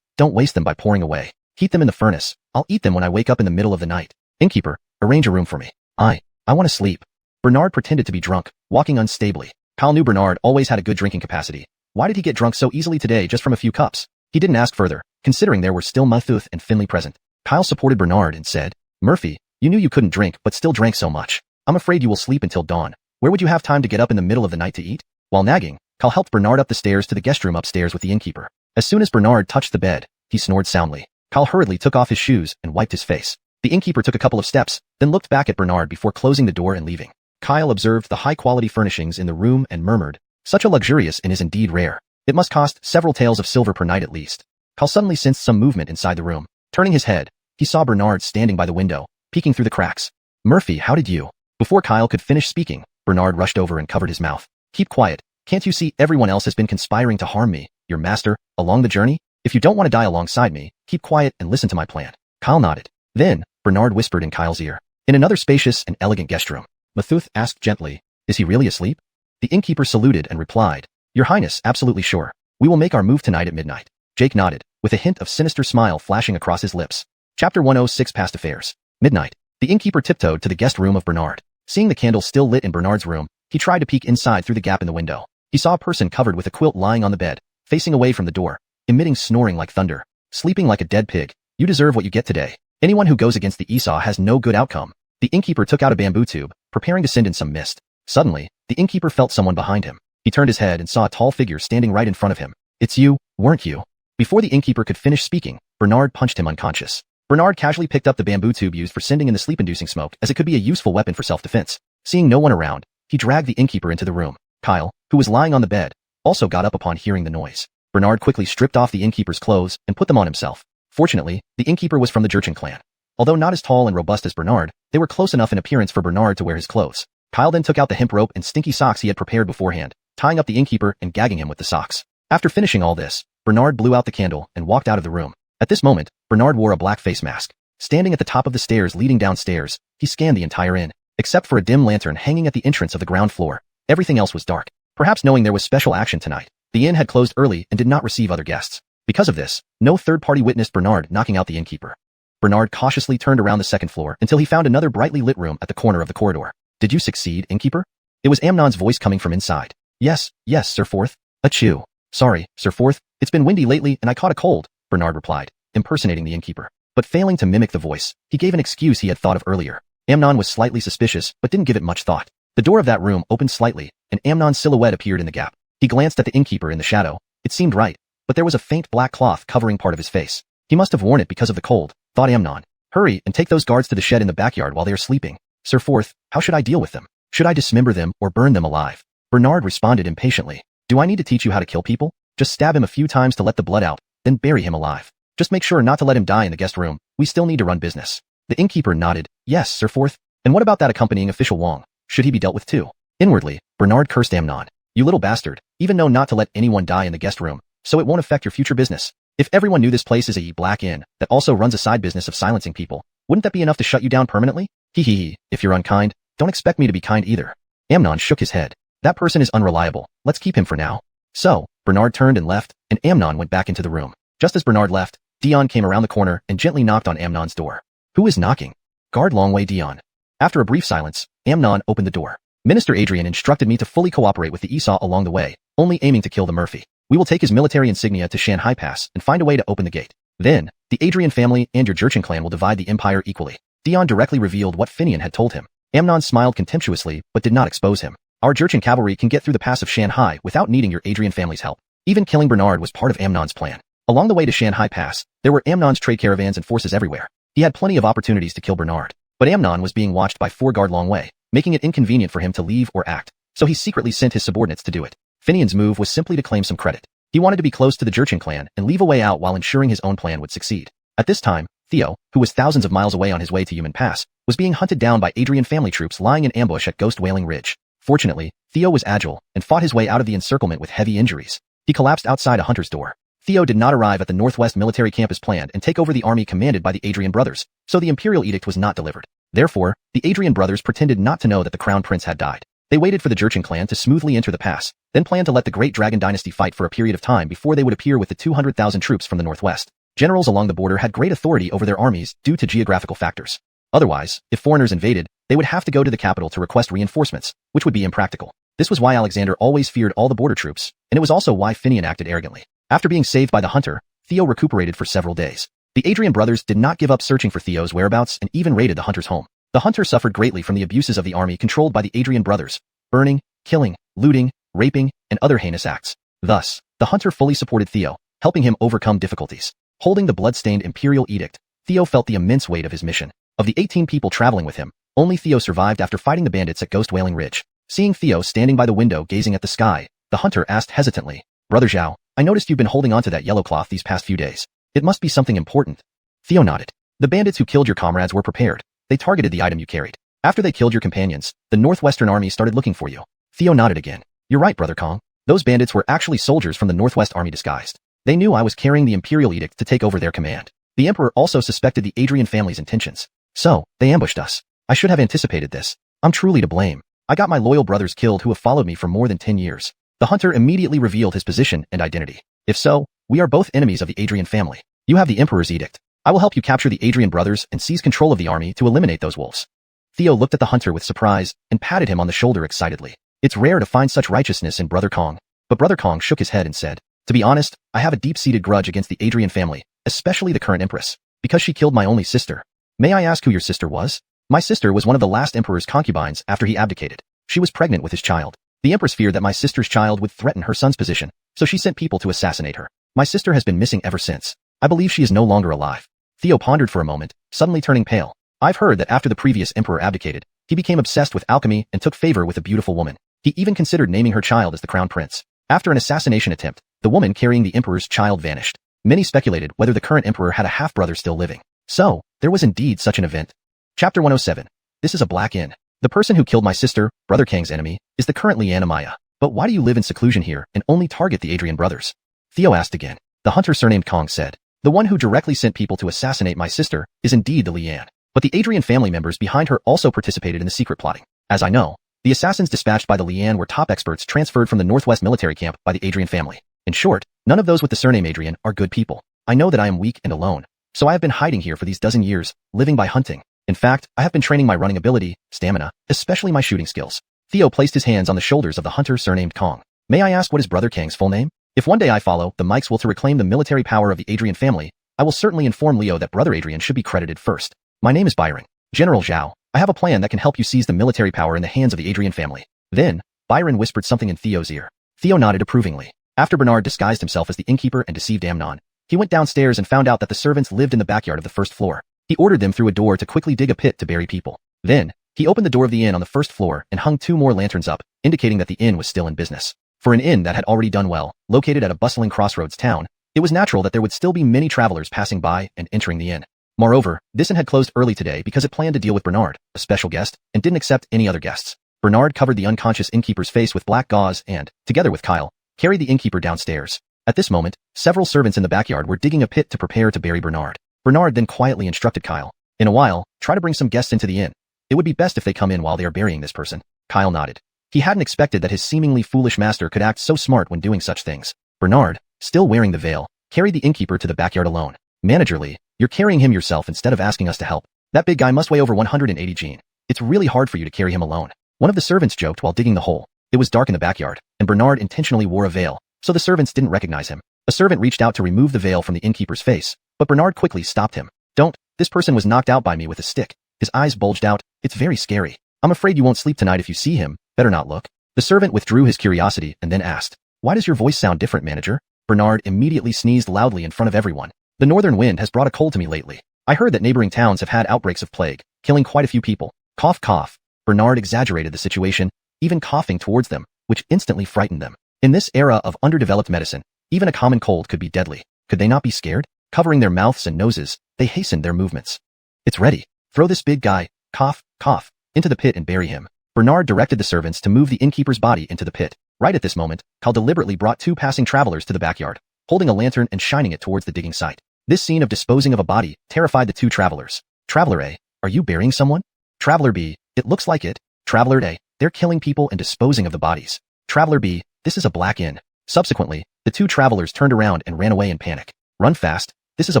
don't waste them by pouring away. Heat them in the furnace. I'll eat them when I wake up in the middle of the night. Innkeeper, arrange a room for me. I want to sleep. Bernard pretended to be drunk, walking unstably. Kyle knew Bernard always had a good drinking capacity. Why did he get drunk so easily today just from a few cups? He didn't ask further, considering there were still Mathuth and Finley present. Kyle supported Bernard and said, Murphy, you knew you couldn't drink but still drank so much. I'm afraid you will sleep until dawn. Where would you have time to get up in the middle of the night to eat? While nagging, Kyle helped Bernard up the stairs to the guest room upstairs with the innkeeper. As soon as Bernard touched the bed, he snored soundly. Kyle hurriedly took off his shoes and wiped his face. The innkeeper took a couple of steps, then looked back at Bernard before closing the door and leaving. Kyle observed the high-quality furnishings in the room and murmured, such a luxurious inn is indeed rare. It must cost several taels of silver per night at least. Kyle suddenly sensed some movement inside the room. Turning his head, he saw Bernard standing by the window, peeking through the cracks. Murphy, how did you? Before Kyle could finish speaking, Bernard rushed over and covered his mouth. Keep quiet. Can't you see everyone else has been conspiring to harm me, your master, along the journey? If you don't want to die alongside me, keep quiet and listen to my plan. Kyle nodded. Then, Bernard whispered in Kyle's ear. In another spacious and elegant guest room, Mathuth asked gently, is he really asleep? The innkeeper saluted and replied, Your Highness, absolutely sure. We will make our move tonight at midnight. Jake nodded, with a hint of sinister smile flashing across his lips. Chapter 106 Past Affairs. Midnight. The innkeeper tiptoed to the guest room of Bernard. Seeing the candle still lit in Bernard's room, he tried to peek inside through the gap in the window. He saw a person covered with a quilt lying on the bed, facing away from the door, emitting snoring like thunder, sleeping like a dead pig. You deserve what you get today. Anyone who goes against the Esau has no good outcome. The innkeeper took out a bamboo tube, preparing to send in some mist. Suddenly, the innkeeper felt someone behind him. He turned his head and saw a tall figure standing right in front of him. It's you, weren't you? Before the innkeeper could finish speaking, Bernard punched him unconscious. Bernard casually picked up the bamboo tube used for sending in the sleep-inducing smoke, as it could be a useful weapon for self-defense. Seeing no one around, he dragged the innkeeper into the room. Kyle, who was lying on the bed, also got up upon hearing the noise. Bernard quickly stripped off the innkeeper's clothes and put them on himself. Fortunately, the innkeeper was from the Jurchen clan. Although not as tall and robust as Bernard, they were close enough in appearance for Bernard to wear his clothes. Kyle then took out the hemp rope and stinky socks he had prepared beforehand, tying up the innkeeper and gagging him with the socks. After finishing all this, Bernard blew out the candle and walked out of the room. At this moment, Bernard wore a black face mask. Standing at the top of the stairs leading downstairs, he scanned the entire inn. Except for a dim lantern hanging at the entrance of the ground floor, everything else was dark. Perhaps knowing there was special action tonight, the inn had closed early and did not receive other guests. Because of this, no third party witnessed Bernard knocking out the innkeeper. Bernard cautiously turned around the second floor until he found another brightly lit room at the corner of the corridor. Did you succeed, innkeeper? It was Amnon's voice coming from inside. Yes, Sir Forth. Achoo. Sorry, Sir Forth, it's been windy lately and I caught a cold, Bernard replied, impersonating the innkeeper. But failing to mimic the voice, he gave an excuse he had thought of earlier. Amnon was slightly suspicious, but didn't give it much thought. The door of that room opened slightly, and Amnon's silhouette appeared in the gap. He glanced at the innkeeper in the shadow. It seemed right, but there was a faint black cloth covering part of his face. He must have worn it because of the cold, thought Amnon. Hurry and take those guards to the shed in the backyard while they are sleeping. Sir Forth, how should I deal with them? Should I dismember them or burn them alive? Bernard responded impatiently. Do I need to teach you how to kill people? Just stab him a few times to let the blood out, then bury him alive. Just make sure not to let him die in the guest room. We still need to run business. The innkeeper nodded. Yes, Sir Forth. And what about that accompanying official Wong? Should he be dealt with too? Inwardly, Bernard cursed Amnon. You little bastard, even know not to let anyone die in the guest room, so it won't affect your future business. If everyone knew this place is a black inn that also runs a side business of silencing people, wouldn't that be enough to shut you down permanently? Hee. If you're unkind, don't expect me to be kind either. Amnon shook his head. That person is unreliable. Let's keep him for now. So, Bernard turned and left, and Amnon went back into the room. Just as Bernard left, Dion came around the corner and gently knocked on Amnon's door. Who is knocking? Guard Longway Dion. After a brief silence, Amnon opened the door. Minister Adrian instructed me to fully cooperate with the Esau along the way, only aiming to kill the Murphy. We will take his military insignia to Shanghai Pass and find a way to open the gate. Then, the Adrian family and your Jurchen clan will divide the empire equally. Dion directly revealed what Finian had told him. Amnon smiled contemptuously but did not expose him. Our Jurchen cavalry can get through the pass of Shanghai without needing your Adrian family's help. Even killing Bernard was part of Amnon's plan. Along the way to Shanghai Pass, there were Amnon's trade caravans and forces everywhere. He had plenty of opportunities to kill Bernard, but Amnon was being watched by 4 guard Longway, making it inconvenient for him to leave or act, so he secretly sent his subordinates to do it. Finian's move was simply to claim some credit. He wanted to be close to the Jurchen clan and leave a way out while ensuring his own plan would succeed. At this time, Theo, who was thousands of miles away on his way to Human Pass, was being hunted down by Adrian family troops lying in ambush at Ghost Wailing Ridge. Fortunately, Theo was agile and fought his way out of the encirclement with heavy injuries. He collapsed outside a hunter's door. Theo did not arrive at the Northwest military camp as planned and take over the army commanded by the Adrian brothers, so the imperial edict was not delivered. Therefore, the Adrian brothers pretended not to know that the crown prince had died. They waited for the Jurchen clan to smoothly enter the pass, then planned to let the Great Dragon Dynasty fight for a period of time before they would appear with the 200,000 troops from the northwest. Generals along the border had great authority over their armies due to geographical factors. Otherwise, if foreigners invaded, they would have to go to the capital to request reinforcements, which would be impractical. This was why Alexander always feared all the border troops, and it was also why Finian acted arrogantly. After being saved by the hunter, Theo recuperated for several days. The Adrian brothers did not give up searching for Theo's whereabouts and even raided the hunter's home. The hunter suffered greatly from the abuses of the army controlled by the Adrian brothers, burning, killing, looting, raping, and other heinous acts. Thus, the hunter fully supported Theo, helping him overcome difficulties. Holding the blood-stained imperial edict, Theo felt the immense weight of his mission. Of the 18 people traveling with him, only Theo survived after fighting the bandits at Ghost Wailing Ridge. Seeing Theo standing by the window gazing at the sky, the hunter asked hesitantly, Brother Zhao, I noticed you've been holding onto that yellow cloth these past few days. It must be something important. Theo nodded. The bandits who killed your comrades were prepared. They targeted the item you carried. After they killed your companions, the Northwestern Army started looking for you. Theo nodded again. You're right, Brother Kong. Those bandits were actually soldiers from the Northwest Army disguised. They knew I was carrying the Imperial Edict to take over their command. The Emperor also suspected the Adrian family's intentions. So, they ambushed us. I should have anticipated this. I'm truly to blame. I got my loyal brothers killed who have followed me for more than 10 years. The hunter immediately revealed his position and identity. If so, we are both enemies of the Adrian family. You have the Emperor's edict. I will help you capture the Adrian brothers and seize control of the army to eliminate those wolves. Theo looked at the hunter with surprise and patted him on the shoulder excitedly. It's rare to find such righteousness in Brother Kong. But Brother Kong shook his head and said, to be honest, I have a deep-seated grudge against the Adrian family, especially the current empress, because she killed my only sister. May I ask who your sister was? My sister was one of the last emperor's concubines after he abdicated. She was pregnant with his child. The empress feared that my sister's child would threaten her son's position, so she sent people to assassinate her. My sister has been missing ever since. I believe she is no longer alive. Theo pondered for a moment, suddenly turning pale. I've heard that after the previous emperor abdicated, he became obsessed with alchemy and took favor with a beautiful woman. He even considered naming her child as the crown prince. After an assassination attempt, the woman carrying the emperor's child vanished. Many speculated whether the current emperor had a half-brother still living. So, there was indeed such an event. Chapter 107. This is a black inn. The person who killed my sister, Brother Kang's enemy, is the current Lian Amaya. But why do you live in seclusion here and only target the Adrian brothers? Theo asked again. The hunter surnamed Kong said, the one who directly sent people to assassinate my sister is indeed the Lian. But the Adrian family members behind her also participated in the secret plotting. As I know, the assassins dispatched by the Lian were top experts transferred from the Northwest military camp by the Adrian family. In short, none of those with the surname Adrian are good people. I know that I am weak and alone, so I have been hiding here for these dozen years, living by hunting. In fact, I have been training my running ability, stamina, especially my shooting skills. Theo placed his hands on the shoulders of the hunter surnamed Kong. May I ask what is Brother Kang's full name? If one day I follow the Mikes will to reclaim the military power of the Adrian family, I will certainly inform Leo that Brother Adrian should be credited first. My name is Byron. General Zhao, I have a plan that can help you seize the military power in the hands of the Adrian family. Then, Byron whispered something in Theo's ear. Theo nodded approvingly. After Bernard disguised himself as the innkeeper and deceived Amnon, he went downstairs and found out that the servants lived in the backyard of the first floor. He ordered them through a door to quickly dig a pit to bury people. Then, he opened the door of the inn on the first floor and hung 2 more lanterns up, indicating that the inn was still in business. For an inn that had already done well, located at a bustling crossroads town, it was natural that there would still be many travelers passing by and entering the inn. Moreover, this inn had closed early today because it planned to deal with Bernard, a special guest, and didn't accept any other guests. Bernard covered the unconscious innkeeper's face with black gauze and, together with Kyle, carried the innkeeper downstairs. At this moment, several servants in the backyard were digging a pit to prepare to bury Bernard. Bernard then quietly instructed Kyle, in a while, try to bring some guests into the inn. It would be best if they come in while they are burying this person. Kyle nodded. He hadn't expected that his seemingly foolish master could act so smart when doing such things. Bernard, still wearing the veil, carried the innkeeper to the backyard alone. Managerly, you're carrying him yourself instead of asking us to help. That big guy must weigh over 180 Gene. It's really hard for you to carry him alone. One of the servants joked while digging the hole. It was dark in the backyard, and Bernard intentionally wore a veil, so the servants didn't recognize him. A servant reached out to remove the veil from the innkeeper's face, but Bernard quickly stopped him. Don't, this person was knocked out by me with a stick. His eyes bulged out. It's very scary. I'm afraid you won't sleep tonight if you see him. Better not look. The servant withdrew his curiosity and then asked, why does your voice sound different, manager? Bernard immediately sneezed loudly in front of everyone. The northern wind has brought a cold to me lately. I heard that neighboring towns have had outbreaks of plague, killing quite a few people. Cough, cough. Bernard exaggerated the situation, even coughing towards them, which instantly frightened them. In this era of underdeveloped medicine, even a common cold could be deadly. Could they not be scared? Covering their mouths and noses, they hastened their movements. It's ready. Throw this big guy, cough, cough, into the pit and bury him. Bernard directed the servants to move the innkeeper's body into the pit. Right at this moment, Kyle deliberately brought 2 passing travelers to the backyard, holding a lantern and shining it towards the digging site. This scene of disposing of a body terrified the 2 travelers. Traveler A, are you burying someone? Traveler B, it looks like it. Traveler A, they're killing people and disposing of the bodies. Traveler B, this is a black inn. Subsequently, the 2 travelers turned around and ran away in panic. Run fast, this is a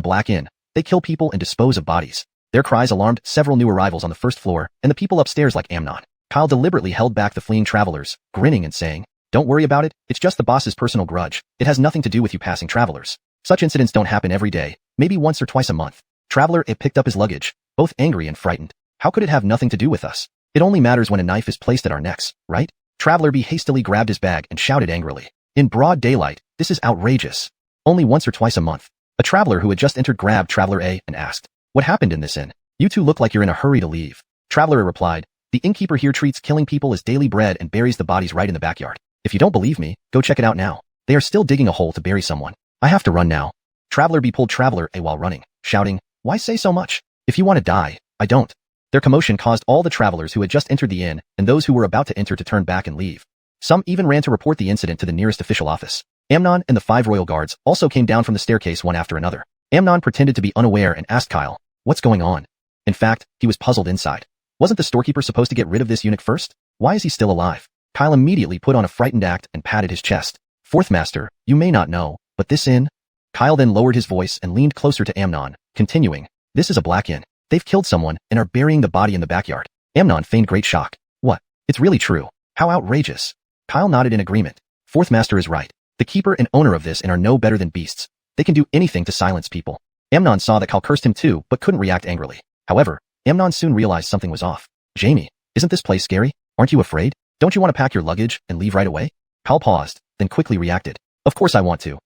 black inn. They kill people and dispose of bodies. Their cries alarmed several new arrivals on the first floor and the people upstairs like Amnon. Kyle deliberately held back the fleeing travelers, grinning and saying, don't worry about it, it's just the boss's personal grudge. It has nothing to do with you passing travelers. Such incidents don't happen every day, maybe once or twice a month. Traveler A picked up his luggage, both angry and frightened. How could it have nothing to do with us? It only matters when a knife is placed at our necks, right? Traveler B hastily grabbed his bag and shouted angrily. In broad daylight, this is outrageous. Only once or twice a month. A traveler who had just entered grabbed Traveler A and asked, what happened in this inn? You 2 look like you're in a hurry to leave. Traveler A replied, the innkeeper here treats killing people as daily bread and buries the bodies right in the backyard. If you don't believe me, go check it out now. They are still digging a hole to bury someone. I have to run now. Traveler B pulled Traveler A while running, shouting, why say so much? If you want to die, I don't. Their commotion caused all the travelers who had just entered the inn and those who were about to enter to turn back and leave. Some even ran to report the incident to the nearest official office. Amnon and the 5 royal guards also came down from the staircase one after another. Amnon pretended to be unaware and asked Kyle, "What's going on?" In fact, he was puzzled inside. Wasn't the storekeeper supposed to get rid of this eunuch first? Why is he still alive? Kyle immediately put on a frightened act and patted his chest. "Fourth master, you may not know, but this inn..." Kyle then lowered his voice and leaned closer to Amnon, continuing, "This is a black inn. They've killed someone and are burying the body in the backyard." Amnon feigned great shock. "What? It's really true. How outrageous." Kyle nodded in agreement. "Fourth master is right. The keeper and owner of this inn are no better than beasts. They can do anything to silence people." Amnon saw that Kyle cursed him too, but couldn't react angrily. However, Amnon soon realized something was off. "Jamie, isn't this place scary? Aren't you afraid? Don't you want to pack your luggage and leave right away?" Kyle paused, then quickly reacted. "Of course I want to.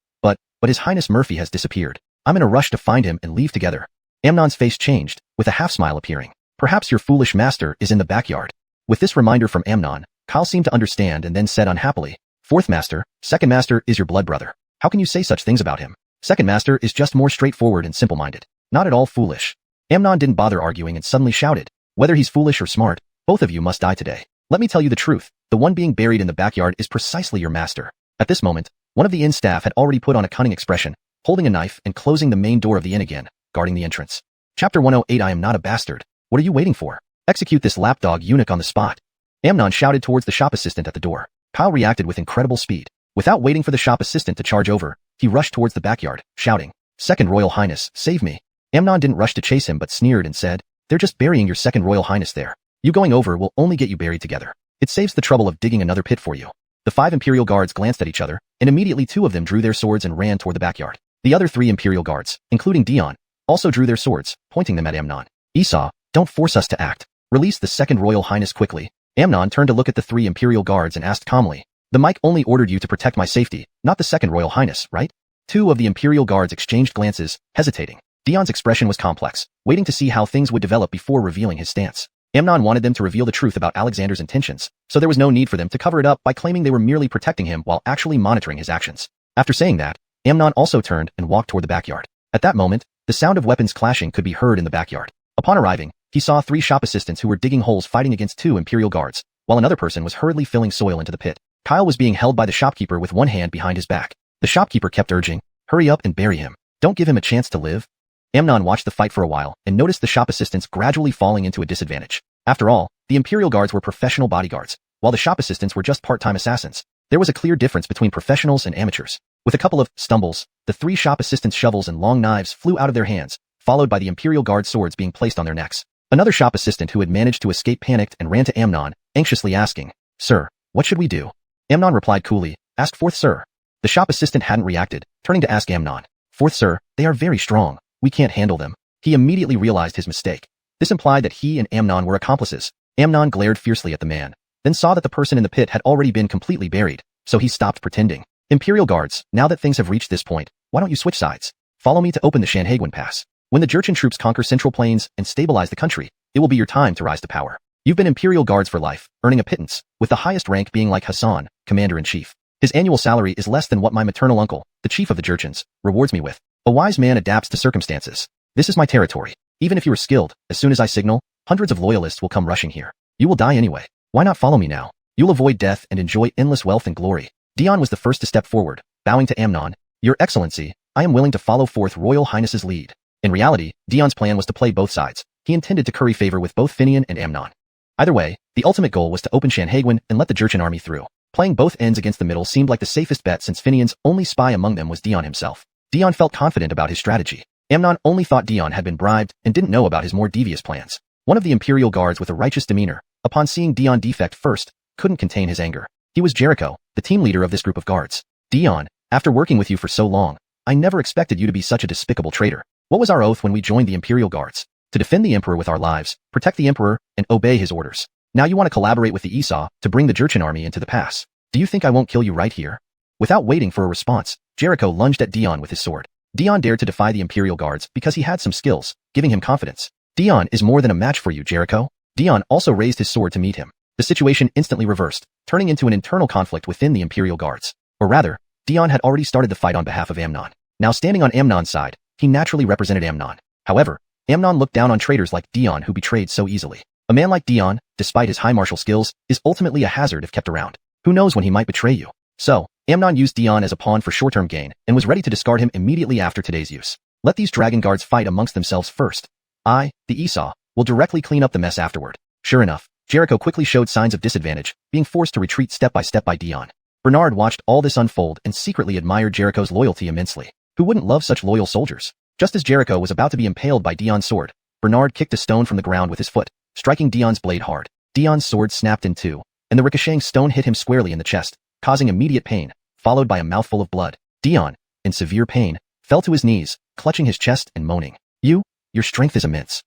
But His Highness Murphy has disappeared. I'm in a rush to find him and leave together." Amnon's face changed, with a half-smile appearing. "Perhaps your foolish master is in the backyard." With this reminder from Amnon, Kyle seemed to understand and then said unhappily, "Fourth master, second master is your blood brother. How can you say such things about him? Second master is just more straightforward and simple-minded. Not at all foolish." Amnon didn't bother arguing and suddenly shouted, "Whether he's foolish or smart, both of you must die today. Let me tell you the truth. The one being buried in the backyard is precisely your master." At this moment, one of the inn staff had already put on a cunning expression, holding a knife and closing the main door of the inn again, guarding the entrance. Chapter 108. I am not a bastard. What are you waiting for? Execute this lapdog eunuch on the spot. Amnon shouted towards the shop assistant at the door. Kyle reacted with incredible speed. Without waiting for the shop assistant to charge over, he rushed towards the backyard, shouting, "Second Royal Highness, save me." Amnon didn't rush to chase him but sneered and said, "They're just burying your second Royal Highness there. You going over will only get you buried together. It saves the trouble of digging another pit for you." The 5 Imperial guards glanced at each other, and immediately 2 of them drew their swords and ran toward the backyard. The other 3 Imperial guards, including Dion, also drew their swords, pointing them at Amnon. "Esau, don't force us to act. Release the second Royal Highness quickly." Amnon turned to look at the 3 Imperial guards and asked calmly, "The Mike only ordered you to protect my safety, not the second Royal Highness, right?" 2 of the Imperial guards exchanged glances, hesitating. Dion's expression was complex, waiting to see how things would develop before revealing his stance. Amnon wanted them to reveal the truth about Alexander's intentions, so there was no need for them to cover it up by claiming they were merely protecting him while actually monitoring his actions. After saying that, Amnon also turned and walked toward the backyard. At that moment, the sound of weapons clashing could be heard in the backyard. Upon arriving, he saw 3 shop assistants who were digging holes fighting against 2 Imperial guards, while another person was hurriedly filling soil into the pit. Kyle was being held by the shopkeeper with one hand behind his back. The shopkeeper kept urging, "Hurry up and bury him. Don't give him a chance to live." Amnon watched the fight for a while and noticed the shop assistants gradually falling into a disadvantage. After all, the Imperial guards were professional bodyguards, while the shop assistants were just part-time assassins. There was a clear difference between professionals and amateurs. With a couple of stumbles, the 3 shop assistants' shovels and long knives flew out of their hands, followed by the Imperial guard swords being placed on their necks. Another shop assistant who had managed to escape panicked and ran to Amnon, anxiously asking, "Sir, what should we do?" Amnon replied coolly, "Ask Fourth Sir." The shop assistant hadn't reacted, turning to ask Amnon, "Fourth Sir, they are very strong. We can't handle them." He immediately realized his mistake. This implied that he and Amnon were accomplices. Amnon glared fiercely at the man, then saw that the person in the pit had already been completely buried, so he stopped pretending. "Imperial guards, now that things have reached this point, why don't you switch sides? Follow me to open the Shanhaiguan Pass. When the Jurchen troops conquer Central Plains and stabilize the country, it will be your time to rise to power. You've been Imperial guards for life, earning a pittance, with the highest rank being like Hassan, Commander-in-Chief. His annual salary is less than what my maternal uncle, the chief of the Jurchens, rewards me with. A wise man adapts to circumstances. This is my territory. Even if you are skilled, as soon as I signal, hundreds of loyalists will come rushing here. You will die anyway. Why not follow me now? You'll avoid death and enjoy endless wealth and glory." Dion was the first to step forward, bowing to Amnon. "Your Excellency, I am willing to follow Fourth Royal Highness's lead." In reality, Dion's plan was to play both sides. He intended to curry favor with both Finian and Amnon. Either way, the ultimate goal was to open Shanhaiguan and let the Jurchen army through. Playing both ends against the middle seemed like the safest bet since Finian's only spy among them was Dion himself. Dion felt confident about his strategy. Amnon only thought Dion had been bribed and didn't know about his more devious plans. One of the Imperial guards with a righteous demeanor, upon seeing Dion defect first, couldn't contain his anger. He was Jericho, the team leader of this group of guards. "Dion, after working with you for so long, I never expected you to be such a despicable traitor. What was our oath when we joined the Imperial Guards? To defend the Emperor with our lives, protect the Emperor, and obey his orders. Now you want to collaborate with the Esau to bring the Jurchen army into the pass. Do you think I won't kill you right here?" Without waiting for a response, Jericho lunged at Dion with his sword. Dion dared to defy the Imperial Guards because he had some skills, giving him confidence. "Dion is more than a match for you, Jericho." Dion also raised his sword to meet him. The situation instantly reversed, turning into an internal conflict within the Imperial Guards. Or rather, Dion had already started the fight on behalf of Amnon. Now standing on Amnon's side, he naturally represented Amnon. However, Amnon looked down on traitors like Dion who betrayed so easily. A man like Dion, despite his high martial skills, is ultimately a hazard if kept around. Who knows when he might betray you? So, Amnon used Dion as a pawn for short-term gain and was ready to discard him immediately after today's use. Let these dragon guards fight amongst themselves first. I, the Esau, will directly clean up the mess afterward. Sure enough, Jericho quickly showed signs of disadvantage, being forced to retreat step by step by Dion. Bernard watched all this unfold and secretly admired Jericho's loyalty immensely. Who wouldn't love such loyal soldiers? Just as Jericho was about to be impaled by Dion's sword, Bernard kicked a stone from the ground with his foot, striking Dion's blade hard. Dion's sword snapped in two, and the ricocheting stone hit him squarely in the chest, causing immediate pain, followed by a mouthful of blood. Dion, in severe pain, fell to his knees, clutching his chest and moaning. Your strength is immense.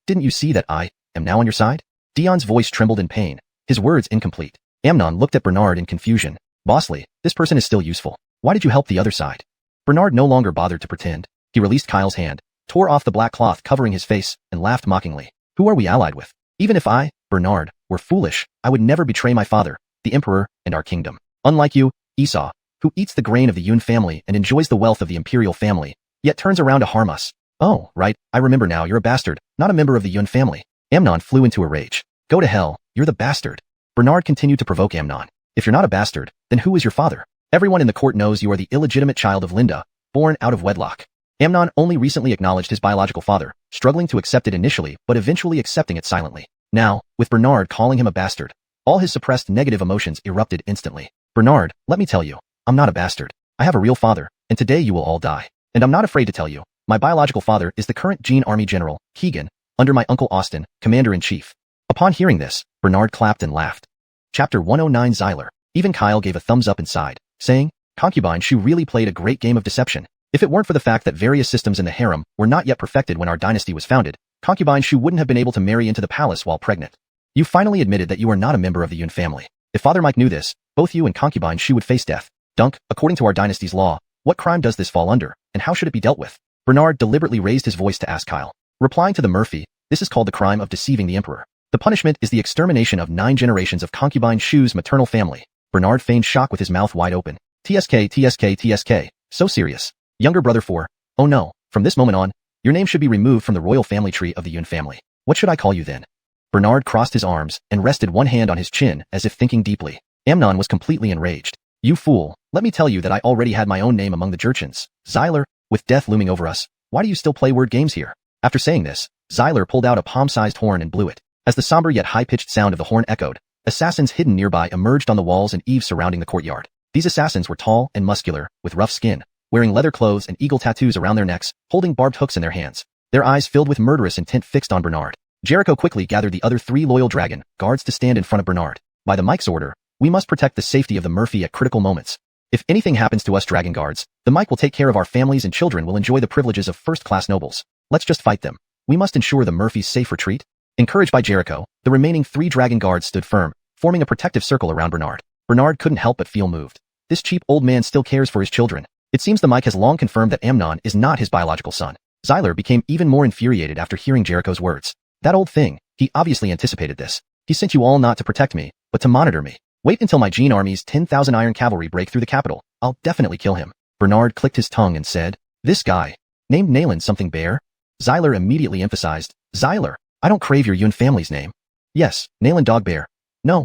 Didn't you see that I am now on your side? Dion's voice trembled in pain, his words incomplete. Amnon looked at Bernard in confusion. Bossly, this person is still useful. Why did you help the other side? Bernard no longer bothered to pretend. He released Kyle's hand, tore off the black cloth covering his face, and laughed mockingly. Who are we allied with? Even if I, Bernard, were foolish, I would never betray my father, the emperor, and our kingdom. Unlike you, Esau, who eats the grain of the Yun family and enjoys the wealth of the imperial family, yet turns around to harm us. Oh, right, I remember now, you're a bastard, not a member of the Yun family. Amnon flew into a rage. Go to hell, you're the bastard. Bernard continued to provoke Amnon. If you're not a bastard, then who is your father? Everyone in the court knows you are the illegitimate child of Linda, born out of wedlock. Amnon only recently acknowledged his biological father, struggling to accept it initially but eventually accepting it silently. Now, with Bernard calling him a bastard, all his suppressed negative emotions erupted instantly. Bernard, let me tell you, I'm not a bastard. I have a real father, and today you will all die. And I'm not afraid to tell you, my biological father is the current Gene Army General, Keegan, under my uncle Austin, Commander-in-Chief. Upon hearing this, Bernard clapped and laughed. Chapter 109 Xyler. Even Kyle gave a thumbs up inside, saying, Concubine Shu really played a great game of deception. If it weren't for the fact that various systems in the harem were not yet perfected when our dynasty was founded, Concubine Shu wouldn't have been able to marry into the palace while pregnant. You finally admitted that you are not a member of the Yun family. If Father Mike knew this, both you and Concubine Shu would face death. Dunk, according to our dynasty's law, what crime does this fall under, and how should it be dealt with? Bernard deliberately raised his voice to ask Kyle. Replying to the Murphy, this is called the crime of deceiving the emperor. The punishment is the extermination of 9 generations of Concubine Shu's maternal family. Bernard feigned shock with his mouth wide open. TSK, so serious. Younger brother 4, oh no, from this moment on, your name should be removed from the royal family tree of the Yun family. What should I call you then? Bernard crossed his arms and rested one hand on his chin as if thinking deeply. Amnon was completely enraged. You fool, let me tell you that I already had my own name among the Jurchens. Xyler, with death looming over us, why do you still play word games here? After saying this, Xyler pulled out a palm-sized horn and blew it. As the somber yet high-pitched sound of the horn echoed, assassins hidden nearby emerged on the walls and eaves surrounding the courtyard. These assassins were tall and muscular, with rough skin, wearing leather clothes and eagle tattoos around their necks, holding barbed hooks in their hands. Their eyes filled with murderous intent fixed on Bernard. Jericho quickly gathered the other 3 loyal dragon guards to stand in front of Bernard. By the Mike's order, we must protect the safety of the Murphy at critical moments. If anything happens to us dragon guards, the Mike will take care of our families and children will enjoy the privileges of first-class nobles. Let's just fight them. We must ensure the Murphy's safe retreat. Encouraged by Jericho, the remaining 3 dragon guards stood firm, forming a protective circle around Bernard. Bernard couldn't help but feel moved. This cheap old man still cares for his children. It seems the Mike has long confirmed that Amnon is not his biological son. Xyler became even more infuriated after hearing Jericho's words. That old thing, he obviously anticipated this. He sent you all not to protect me, but to monitor me. Wait until my Gene Army's 10,000 iron cavalry break through the capital. I'll definitely kill him. Bernard clicked his tongue and said, this guy, named Nayland something bear? Xyler immediately emphasized, Xyler, I don't crave your Yun family's name. Yes, Nayland Dogbear. No,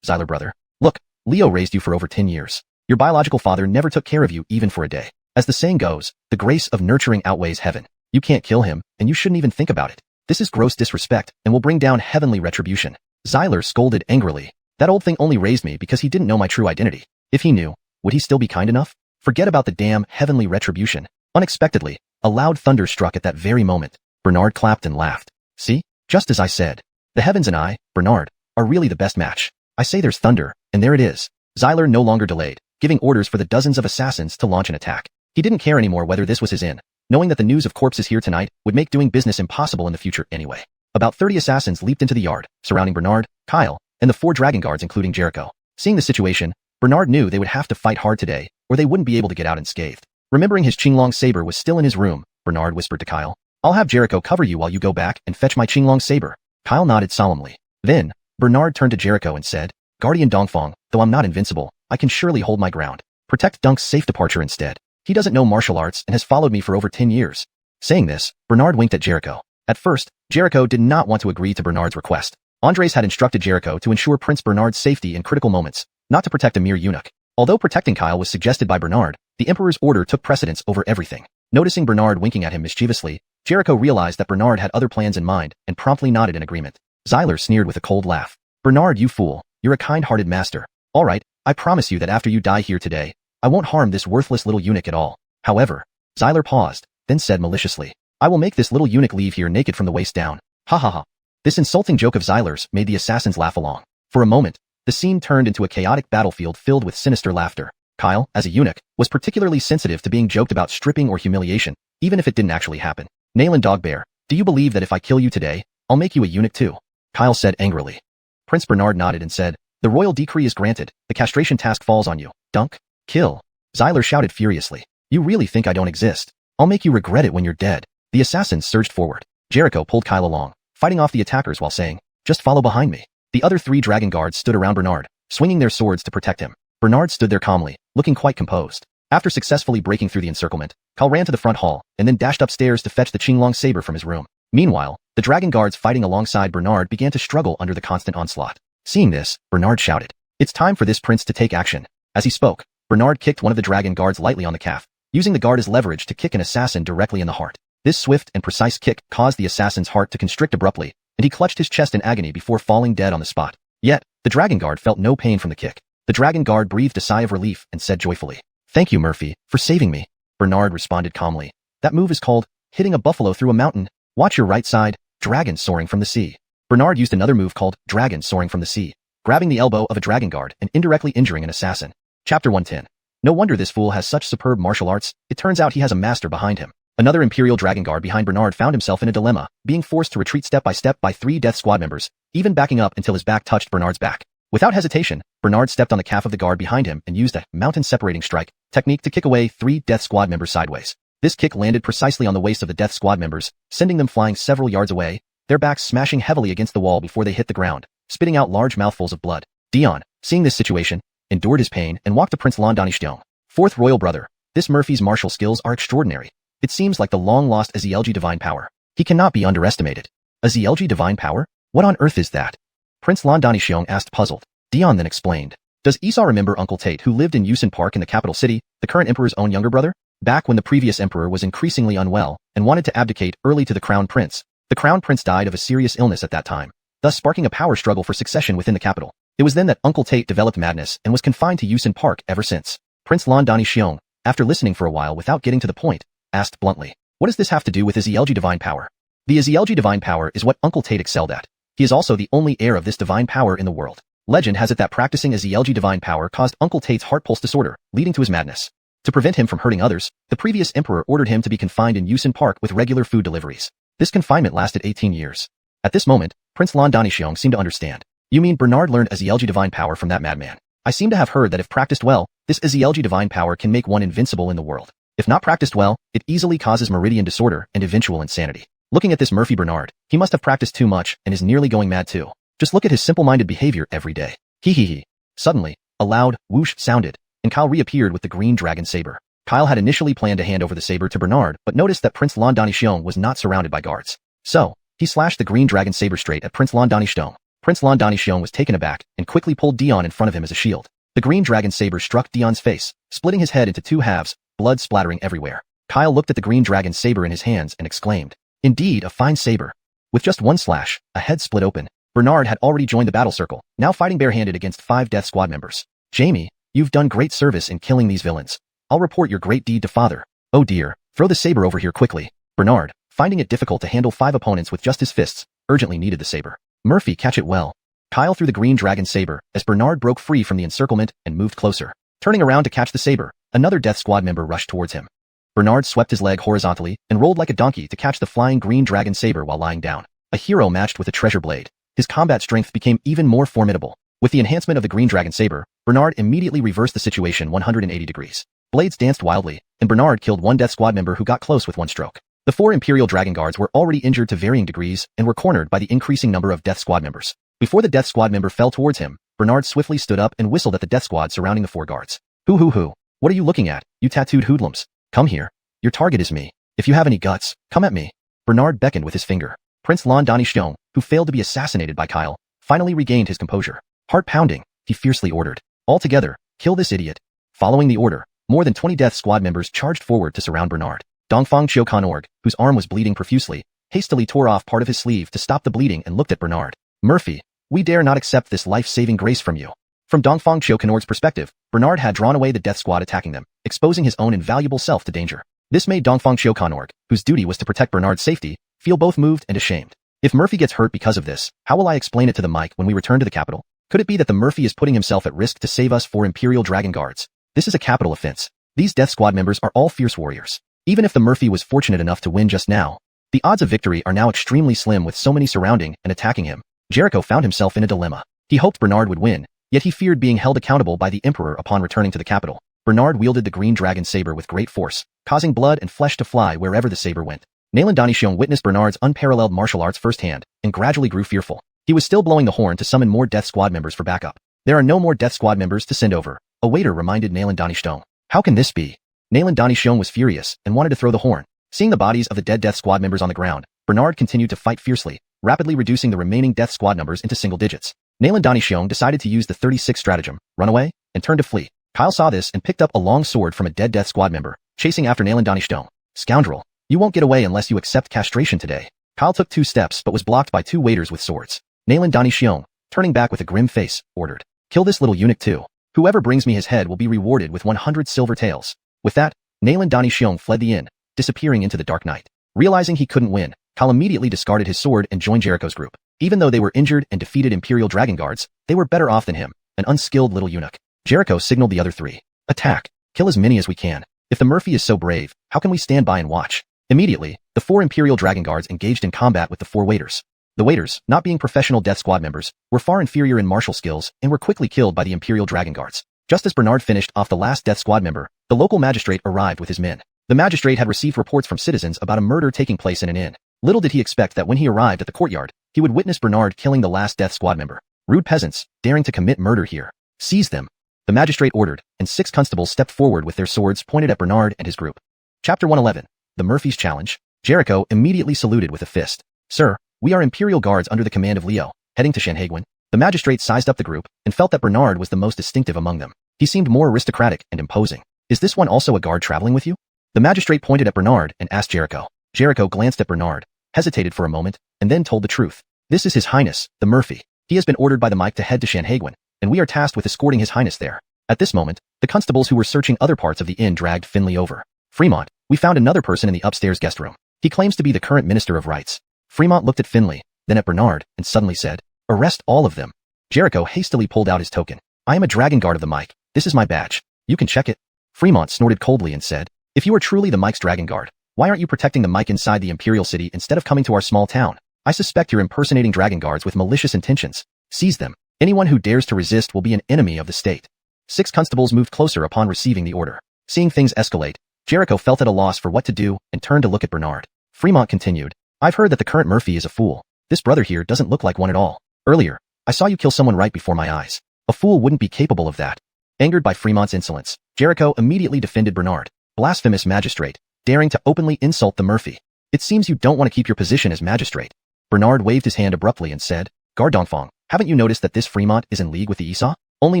Xyler brother. Look, Leo raised you for over 10 years. Your biological father never took care of you even for a day. As the saying goes, the grace of nurturing outweighs heaven. You can't kill him, and you shouldn't even think about it. This is gross disrespect and will bring down heavenly retribution. Xyler scolded angrily. That old thing only raised me because he didn't know my true identity. If he knew, would he still be kind enough? Forget about the damn heavenly retribution. Unexpectedly, a loud thunder struck at that very moment. Bernard clapped and laughed. See? Just as I said. The heavens and I, Bernard, are really the best match. I say there's thunder, and there it is. Xyler no longer delayed, giving orders for the dozens of assassins to launch an attack. He didn't care anymore whether this was his inn, knowing that the news of corpses here tonight would make doing business impossible in the future anyway. About 30 assassins leaped into the yard, surrounding Bernard, Kyle, and the 4 dragon guards including Jericho. Seeing the situation, Bernard knew they would have to fight hard today, or they wouldn't be able to get out unscathed. Remembering his Qinglong saber was still in his room, Bernard whispered to Kyle, I'll have Jericho cover you while you go back and fetch my Qinglong saber. Kyle nodded solemnly. Then, Bernard turned to Jericho and said, Guardian Dongfang, though I'm not invincible, I can surely hold my ground. Protect Dunk's safe departure instead. He doesn't know martial arts and has followed me for over 10 years. Saying this, Bernard winked at Jericho. At first, Jericho did not want to agree to Bernard's request. Andres had instructed Jericho to ensure Prince Bernard's safety in critical moments, not to protect a mere eunuch. Although protecting Kyle was suggested by Bernard, the Emperor's order took precedence over everything. Noticing Bernard winking at him mischievously, Jericho realized that Bernard had other plans in mind and promptly nodded in agreement. Xyler sneered with a cold laugh. Bernard, you fool, you're a kind-hearted master. All right, I promise you that after you die here today, I won't harm this worthless little eunuch at all. However, Xyler paused, then said maliciously, I will make this little eunuch leave here naked from the waist down. Ha ha ha. This insulting joke of Xyler's made the assassins laugh along. For a moment, the scene turned into a chaotic battlefield filled with sinister laughter. Kyle, as a eunuch, was particularly sensitive to being joked about stripping or humiliation, even if it didn't actually happen. Nayland Dogbear, do you believe that if I kill you today, I'll make you a eunuch too? Kyle said angrily. Prince Bernard nodded and said, the royal decree is granted, the castration task falls on you. Dunk. Kill. Xyler shouted furiously. You really think I don't exist? I'll make you regret it when you're dead. The assassins surged forward. Jericho pulled Kyle along, fighting off the attackers while saying, just follow behind me. The other 3 dragon guards stood around Bernard, swinging their swords to protect him. Bernard stood there calmly, looking quite composed. After successfully breaking through the encirclement, Kyle ran to the front hall and then dashed upstairs to fetch the Qinglong saber from his room. Meanwhile, the dragon guards fighting alongside Bernard began to struggle under the constant onslaught. Seeing this, Bernard shouted, it's time for this prince to take action. As he spoke, Bernard kicked one of the dragon guards lightly on the calf, using the guard as leverage to kick an assassin directly in the heart. This swift and precise kick caused the assassin's heart to constrict abruptly, and he clutched his chest in agony before falling dead on the spot. Yet, the dragon guard felt no pain from the kick. The dragon guard breathed a sigh of relief and said joyfully, thank you, Murphy, for saving me. Bernard responded calmly. That move is called hitting a buffalo through a mountain. Watch your right side, dragon soaring from the sea. Bernard used another move called dragon soaring from the sea, grabbing the elbow of a dragon guard and indirectly injuring an assassin. Chapter 110. No wonder this fool has such superb martial arts. It turns out he has a master behind him. Another Imperial dragon guard behind Bernard found himself in a dilemma, being forced to retreat step by step by 3 Death Squad members, even backing up until his back touched Bernard's back. Without hesitation, Bernard stepped on the calf of the guard behind him and used a mountain separating strike technique to kick away 3 Death Squad members sideways. This kick landed precisely on the waist of the Death Squad members, sending them flying several yards away, their backs smashing heavily against the wall before they hit the ground, spitting out large mouthfuls of blood. Dion, seeing this situation, endured his pain and walked to Prince Landani. Fourth royal brother, this Murphy's martial skills are extraordinary. It seems like the long-lost Azielgi divine power. He cannot be underestimated. Azielgi divine power? What on earth is that? Prince Landani asked puzzled. Dion then explained. Does Esau remember Uncle Tate who lived in Yusin Park in the capital city, the current emperor's own younger brother? Back when the previous emperor was increasingly unwell and wanted to abdicate early to the crown prince, the crown prince died of a serious illness at that time, thus sparking a power struggle for succession within the capital. It was then that Uncle Tate developed madness and was confined to Yusin Park ever since. Prince Landani, after listening for a while without getting to the point, asked bluntly, what does this have to do with Azielgi divine power? The Azielgi divine power is what Uncle Tate excelled at. He is also the only heir of this divine power in the world. Legend has it that practicing Azielgi divine power caused Uncle Tate's heart pulse disorder, leading to his madness. To prevent him from hurting others, the previous emperor ordered him to be confined in Yusin Park with regular food deliveries. This confinement lasted 18 years. At this moment, Prince Landani seemed to understand. You mean Bernard learned Azielgi divine power from that madman? I seem to have heard that if practiced well, this Azielgi divine power can make one invincible in the world. If not practiced well, it easily causes meridian disorder and eventual insanity. Looking at this Murphy Bernard, he must have practiced too much and is nearly going mad too. Just look at his simple-minded behavior every day. Hee hee hee. Suddenly, a loud whoosh sounded, and Kyle reappeared with the green dragon saber. Kyle had initially planned to hand over the saber to Bernard, but noticed that Prince Landani was not surrounded by guards. So, he slashed the green dragon saber straight at Prince Landani. Prince Landani was taken aback and quickly pulled Dion in front of him as a shield. The green dragon saber struck Dion's face, splitting his head into 2 halves, blood splattering everywhere. Kyle looked at the green dragon saber in his hands and exclaimed, indeed a fine saber. With just one slash, a head split open. Bernard had already joined the battle circle, now fighting barehanded against 5 Death Squad members. Jamie, you've done great service in killing these villains. I'll report your great deed to father. Oh dear, throw the saber over here quickly. Bernard, finding it difficult to handle 5 opponents with just his fists, urgently needed the saber. Murphy, catch it well. Kyle threw the green dragon saber as Bernard broke free from the encirclement and moved closer. Turning around to catch the saber, another Death Squad member rushed towards him. Bernard swept his leg horizontally and rolled like a donkey to catch the flying green dragon saber while lying down. A hero matched with a treasure blade. His combat strength became even more formidable. With the enhancement of the green dragon saber, Bernard immediately reversed the situation 180 degrees. Blades danced wildly, and Bernard killed 1 Death Squad member who got close with one stroke. The 4 Imperial Dragon Guards were already injured to varying degrees and were cornered by the increasing number of Death Squad members. Before the Death Squad member fell towards him, Bernard swiftly stood up and whistled at the Death Squad surrounding the 4 guards. Hoo. What are you looking at, you tattooed hoodlums? Come here. Your target is me. If you have any guts, come at me. Bernard beckoned with his finger. Prince Lan Danixiong, who failed to be assassinated by Kyle, finally regained his composure. Heart pounding, he fiercely ordered. All together, kill this idiot. Following the order, more than 20 Death Squad members charged forward to surround Bernard. Dongfang Chiokanorg, whose arm was bleeding profusely, hastily tore off part of his sleeve to stop the bleeding and looked at Bernard. Murphy, we dare not accept this life-saving grace from you. From Dongfang Chiokanorg's perspective, Bernard had drawn away the Death Squad attacking them, exposing his own invaluable self to danger. This made Dongfang Chiokanorg, whose duty was to protect Bernard's safety, feel both moved and ashamed. If Murphy gets hurt because of this, how will I explain it to the mic when we return to the capital? Could it be that the Murphy is putting himself at risk to save us 4 Imperial Dragon Guards? This is a capital offense. These Death Squad members are all fierce warriors. Even if the Murphy was fortunate enough to win just now, the odds of victory are now extremely slim with so many surrounding and attacking him. Jericho found himself in a dilemma. He hoped Bernard would win, yet he feared being held accountable by the Emperor upon returning to the capital. Bernard wielded the green dragon saber with great force, causing blood and flesh to fly wherever the saber went. Nalan Danixiong witnessed Bernard's unparalleled martial arts firsthand, and gradually grew fearful. He was still blowing the horn to summon more Death Squad members for backup. There are no more Death Squad members to send over, a waiter reminded Nalan Danixiong. How can this be? Nalan Danixiong was furious and wanted to throw the horn. Seeing the bodies of the dead Death Squad members on the ground, Bernard continued to fight fiercely, rapidly reducing the remaining Death Squad numbers into single digits. Nalan Danixiong decided to use the 36 stratagem, run away, and turn to flee. Kyle saw this and picked up a long sword from a dead Death Squad member, chasing after Nalan Danixiong. Scoundrel, you won't get away unless you accept castration today. Kyle took 2 steps but was blocked by 2 waiters with swords. Nalan Danixiong, turning back with a grim face, ordered, kill this little eunuch too. Whoever brings me his head will be rewarded with 100 silver taels. With that, Nalan Danixiong fled the inn, disappearing into the dark night. Realizing he couldn't win, Kyle immediately discarded his sword and joined Jericho's group. Even though they were injured and defeated Imperial Dragon Guards, they were better off than him, an unskilled little eunuch. Jericho signaled the other 3. Attack. Kill as many as we can. If the Murphy is so brave, how can we stand by and watch? Immediately, the 4 Imperial Dragon Guards engaged in combat with the 4 waiters. The waiters, not being professional Death Squad members, were far inferior in martial skills and were quickly killed by the Imperial Dragon Guards. Just as Bernard finished off the last Death Squad member, the local magistrate arrived with his men. The magistrate had received reports from citizens about a murder taking place in an inn. Little did he expect that when he arrived at the courtyard, he would witness Bernard killing the last Death Squad member. Rude peasants, daring to commit murder here. Seize them. The magistrate ordered, and 6 constables stepped forward with their swords pointed at Bernard and his group. Chapter 111. The Murphy's Challenge. Jericho immediately saluted with a fist. Sir, we are Imperial Guards under the command of Leo, heading to Shanhaiguan. The magistrate sized up the group and felt that Bernard was the most distinctive among them. He seemed more aristocratic and imposing. Is this one also a guard traveling with you? The magistrate pointed at Bernard and asked Jericho. Jericho glanced at Bernard, hesitated for a moment, and then told the truth. This is His Highness, the Murphy. He has been ordered by the Mike to head to Shanhaiguan, and we are tasked with escorting His Highness there. At this moment, the constables who were searching other parts of the inn dragged Finley over. Fremont, we found another person in the upstairs guest room. He claims to be the current Minister of Rights. Fremont looked at Finley, then at Bernard, and suddenly said, arrest all of them. Jericho hastily pulled out his token. I am a Dragon Guard of the Mike. This is my badge. You can check it. Fremont snorted coldly and said, if you are truly the Mike's Dragon Guard, why aren't you protecting the Mike inside the Imperial City instead of coming to our small town? I suspect you're impersonating Dragon Guards with malicious intentions. Seize them. Anyone who dares to resist will be an enemy of the state. 6 constables moved closer upon receiving the order. Seeing things escalate, Jericho felt at a loss for what to do and turned to look at Bernard. Fremont continued, I've heard that the current Murphy is a fool. This brother here doesn't look like one at all. Earlier, I saw you kill someone right before my eyes. A fool wouldn't be capable of that. Angered by Fremont's insolence, Jericho immediately defended Bernard. Blasphemous magistrate, daring to openly insult the Murphy. It seems you don't want to keep your position as magistrate. Bernard waved his hand abruptly and said, Guard Dongfang, haven't you noticed that this Fremont is in league with the Esau? Only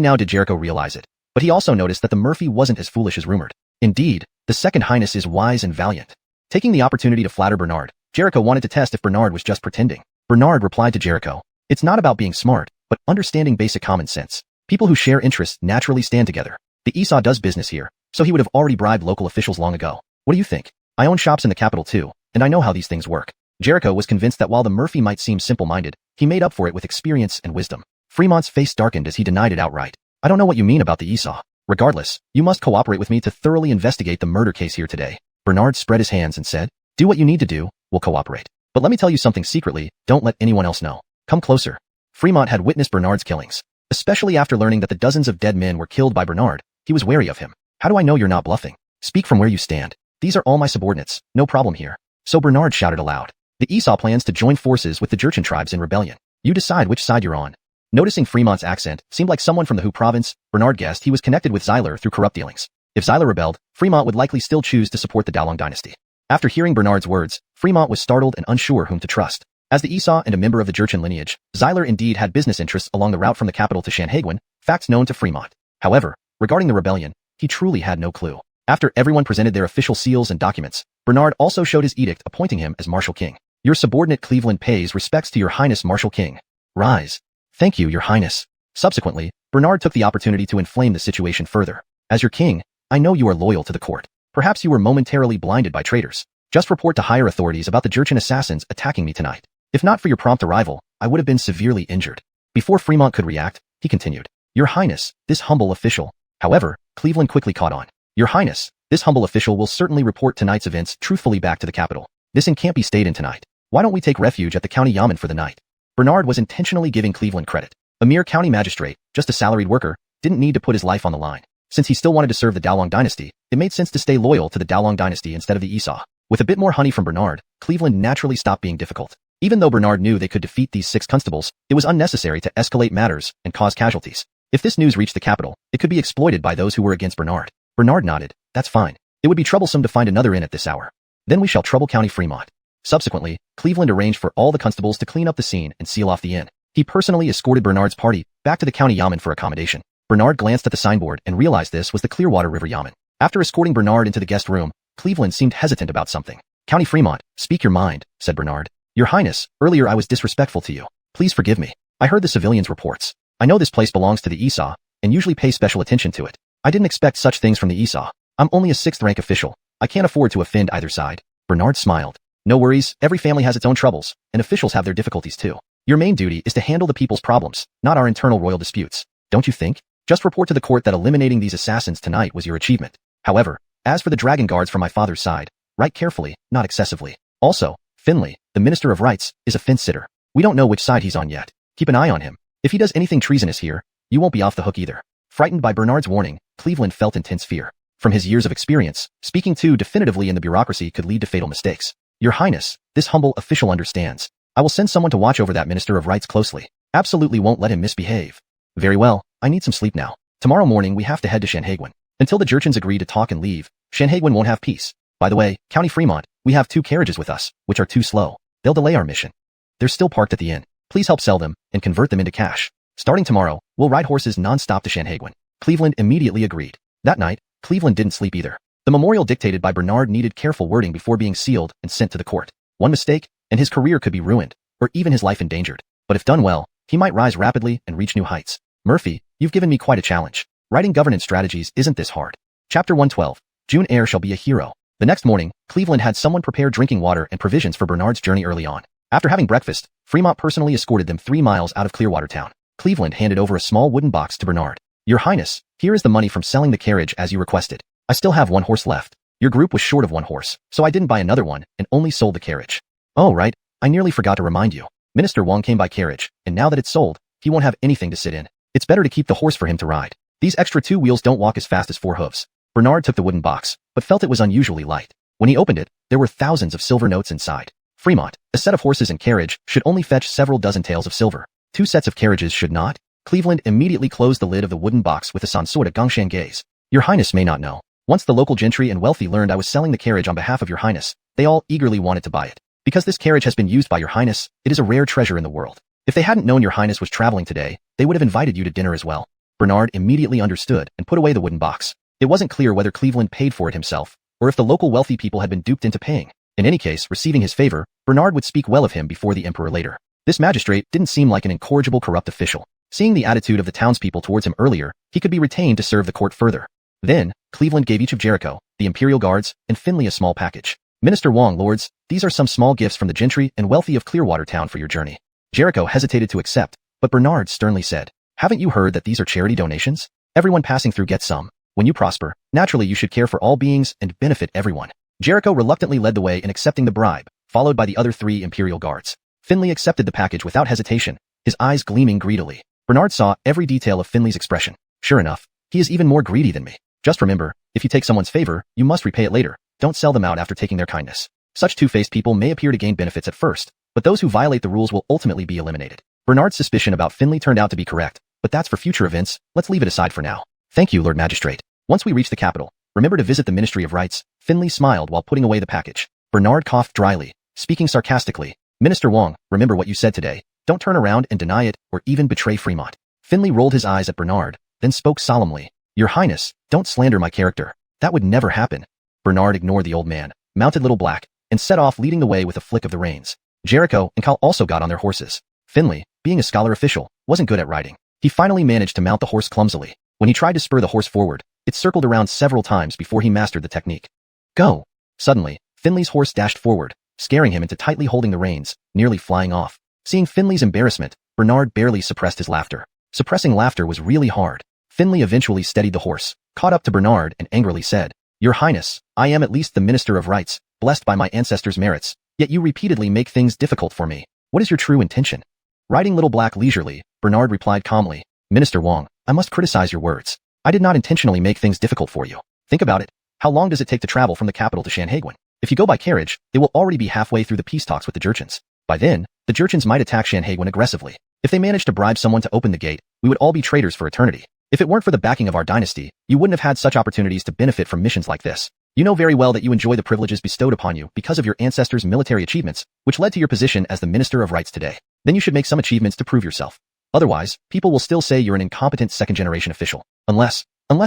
now did Jericho realize it. But he also noticed that the Murphy wasn't as foolish as rumored. Indeed, the Second Highness is wise and valiant. Taking the opportunity to flatter Bernard, Jericho wanted to test if Bernard was just pretending. Bernard replied to Jericho, it's not about being smart, but understanding basic common sense. People who share interests naturally stand together. The Esau does business here, so he would have already bribed local officials long ago. What do you think? I own shops in the capital too, and I know how these things work. Jericho was convinced that while the Murphy might seem simple-minded, he made up for it with experience and wisdom. Fremont's face darkened as he denied it outright. I don't know what you mean about the Esau. Regardless, you must cooperate with me to thoroughly investigate the murder case here today. Bernard spread his hands and said, do what you need to do, we'll cooperate. But let me tell you something secretly, don't let anyone else know. Come closer. Fremont had witnessed Bernard's killings. Especially after learning that the dozens of dead men were killed by Bernard, he was wary of him. How do I know you're not bluffing? Speak from where you stand. These are all my subordinates, no problem here. So Bernard shouted aloud. The Esau plans to join forces with the Jurchen tribes in rebellion. You decide which side you're on. Noticing Fremont's accent seemed like someone from the Hu province, Bernard guessed he was connected with Xyler through corrupt dealings. If Xyler rebelled, Fremont would likely still choose to support the Dalong dynasty. After hearing Bernard's words, Fremont was startled and unsure whom to trust. As the Esau and a member of the Jurchen lineage, Xyler indeed had business interests along the route from the capital to Shanhaiguan, facts known to Fremont. However, regarding the rebellion, he truly had no clue. After everyone presented their official seals and documents, Bernard also showed his edict appointing him as Marshal King. Your subordinate Cleveland pays respects to Your Highness Marshal King. Rise. Thank you, Your Highness. Subsequently, Bernard took the opportunity to inflame the situation further. As your king, I know you are loyal to the court. Perhaps you were momentarily blinded by traitors. Just report to higher authorities about the Jurchen assassins attacking me tonight. If not for your prompt arrival, I would have been severely injured. Before Fremont could react, he continued. Your Highness, this humble official. However, Cleveland quickly caught on. Your Highness, this humble official will certainly report tonight's events truthfully back to the capital. This inn can't be stayed in tonight. Why don't we take refuge at the county yamen for the night? Bernard was intentionally giving Cleveland credit. A mere county magistrate, just a salaried worker, didn't need to put his life on the line. Since he still wanted to serve the Daolong dynasty, it made sense to stay loyal to the Daolong dynasty instead of the Esau. With a bit more honey from Bernard, Cleveland naturally stopped being difficult. Even though Bernard knew they could defeat these 6 constables, it was unnecessary to escalate matters and cause casualties. If this news reached the capital, it could be exploited by those who were against Bernard. Bernard nodded. That's fine. It would be troublesome to find another inn at this hour. Then we shall trouble County Fremont. Subsequently, Cleveland arranged for all the constables to clean up the scene and seal off the inn. He personally escorted Bernard's party back to the county yamen for accommodation. Bernard glanced at the signboard and realized this was the Clearwater River Yamen. After escorting Bernard into the guest room, Cleveland seemed hesitant about something. County Fremont, speak your mind, said Bernard. Your Highness, earlier I was disrespectful to you. Please forgive me. I heard the civilians' reports. I know this place belongs to the Esau, and usually pay special attention to it. I didn't expect such things from the Esau. I'm only a 6th rank official. I can't afford to offend either side. Bernard smiled. No worries, every family has its own troubles, and officials have their difficulties too. Your main duty is to handle the people's problems, not our internal royal disputes. Don't you think? Just report to the court that eliminating these assassins tonight was your achievement. However, as for the dragon guards from my father's side, write carefully, not excessively. Also, Finley, the Minister of Rights, is a fence-sitter. We don't know which side he's on yet. Keep an eye on him. If he does anything treasonous here, you won't be off the hook either. Frightened by Bernard's warning, Cleveland felt intense fear. From his years of experience, speaking too definitively in the bureaucracy could lead to fatal mistakes. Your Highness, this humble official understands. I will send someone to watch over that Minister of Rights closely. Absolutely won't let him misbehave. Very well, I need some sleep now. Tomorrow morning we have to head to Shanhaiguan. Until the Jurchens agree to talk and leave, Shanhaiguan won't have peace. By the way, County Fremont, we have 2 carriages with us, which are too slow. They'll delay our mission. They're still parked at the inn. Please help sell them and convert them into cash. Starting tomorrow, we'll ride horses non-stop to Shanhaiguan. Cleveland immediately agreed. That night, Cleveland didn't sleep either. The memorial dictated by Bernard needed careful wording before being sealed and sent to the court. One mistake, and his career could be ruined, or even his life endangered. But if done well, he might rise rapidly and reach new heights. Murphy, you've given me quite a challenge. Writing governance strategies isn't this hard. Chapter 112. June heir shall be a hero. The next morning, Cleveland had someone prepare drinking water and provisions for Bernard's journey early on. After having breakfast, Fremont personally escorted them 3 miles out of Clearwater Town. Cleveland handed over a small wooden box to Bernard. Your Highness, here is the money from selling the carriage as you requested. I still have 1 horse left. Your group was short of 1 horse, so I didn't buy another one and only sold the carriage. Oh right, I nearly forgot to remind you. Minister Wong came by carriage, and now that it's sold, he won't have anything to sit in. It's better to keep the horse for him to ride. These extra 2 wheels don't walk as fast as 4 hooves. Bernard took the wooden box, but felt it was unusually light. When he opened it, there were thousands of silver notes inside. Fremont, a set of horses and carriage should only fetch several dozen taels of silver. 2 sets of carriages should not. Cleveland immediately closed the lid of the wooden box with a sans sort of Gongshan gaze. Your Highness may not know. Once the local gentry and wealthy learned I was selling the carriage on behalf of Your Highness, they all eagerly wanted to buy it. Because this carriage has been used by Your Highness, it is a rare treasure in the world. If they hadn't known Your Highness was traveling today, they would have invited you to dinner as well. Bernard immediately understood and put away the wooden box. It wasn't clear whether Cleveland paid for it himself, or if the local wealthy people had been duped into paying. In any case, receiving his favor, Bernard would speak well of him before the emperor later. This magistrate didn't seem like an incorrigible corrupt official. Seeing the attitude of the townspeople towards him earlier, he could be retained to serve the court further. Then, Cleveland gave each of Jericho, the Imperial Guards, and Finley a small package. Minister Wong, lords, these are some small gifts from the gentry and wealthy of Clearwater Town for your journey. Jericho hesitated to accept, but Bernard sternly said, haven't you heard that these are charity donations? Everyone passing through gets some. When you prosper, naturally you should care for all beings and benefit everyone. Jericho reluctantly led the way in accepting the bribe, followed by the other 3 Imperial Guards. Finley accepted the package without hesitation, his eyes gleaming greedily. Bernard saw every detail of Finley's expression. Sure enough, he is even more greedy than me. Just remember, if you take someone's favor, you must repay it later. Don't sell them out after taking their kindness. Such two-faced people may appear to gain benefits at first, but those who violate the rules will ultimately be eliminated. Bernard's suspicion about Finley turned out to be correct, but that's for future events. Let's leave it aside for now. Thank you, Lord Magistrate. Once we reach the capital, remember to visit the Ministry of Rights. Finley smiled while putting away the package. Bernard coughed dryly. speaking sarcastically. Minister Wong, remember what you said today. Don't turn around and deny it or even betray Fremont. Finley rolled his eyes at Bernard, then spoke solemnly. Your Highness, don't slander my character. That would never happen. Bernard ignored the old man, mounted Little Black, and set off leading the way with a flick of the reins. Jericho and Cal also got on their horses. Finley, being a scholar official, wasn't good at riding. He finally managed to mount the horse clumsily. When he tried to spur the horse forward, it circled around several times before he mastered the technique. Go! Suddenly, Finley's horse dashed forward, scaring him into tightly holding the reins, nearly flying off. Seeing Finley's embarrassment, Bernard barely suppressed his laughter. Suppressing laughter was really hard. Finley eventually steadied the horse, caught up to Bernard and angrily said, Your Highness, I am at least the Minister of Rights, blessed by my ancestors' merits, yet you repeatedly make things difficult for me. What is your true intention? Riding Little Black leisurely, Bernard replied calmly, Minister Wong, I must criticize your words. I did not intentionally make things difficult for you. Think about it. How long does it take to travel from the capital to Shanhaiguan? If you go by carriage, it will already be halfway through the peace talks with the Jurchens. By then, the Jurchens might attack Shanhaiguan aggressively. If they managed to bribe someone to open the gate, we would all be traitors for eternity. If it weren't for the backing of our dynasty, you wouldn't have had such opportunities to benefit from missions like this. You know very well that you enjoy the privileges bestowed upon you because of your ancestors' military achievements, which led to your position as the Minister of Rights today. Then you should make some achievements to prove yourself. Otherwise, people will still say you're an incompetent second-generation official. Unless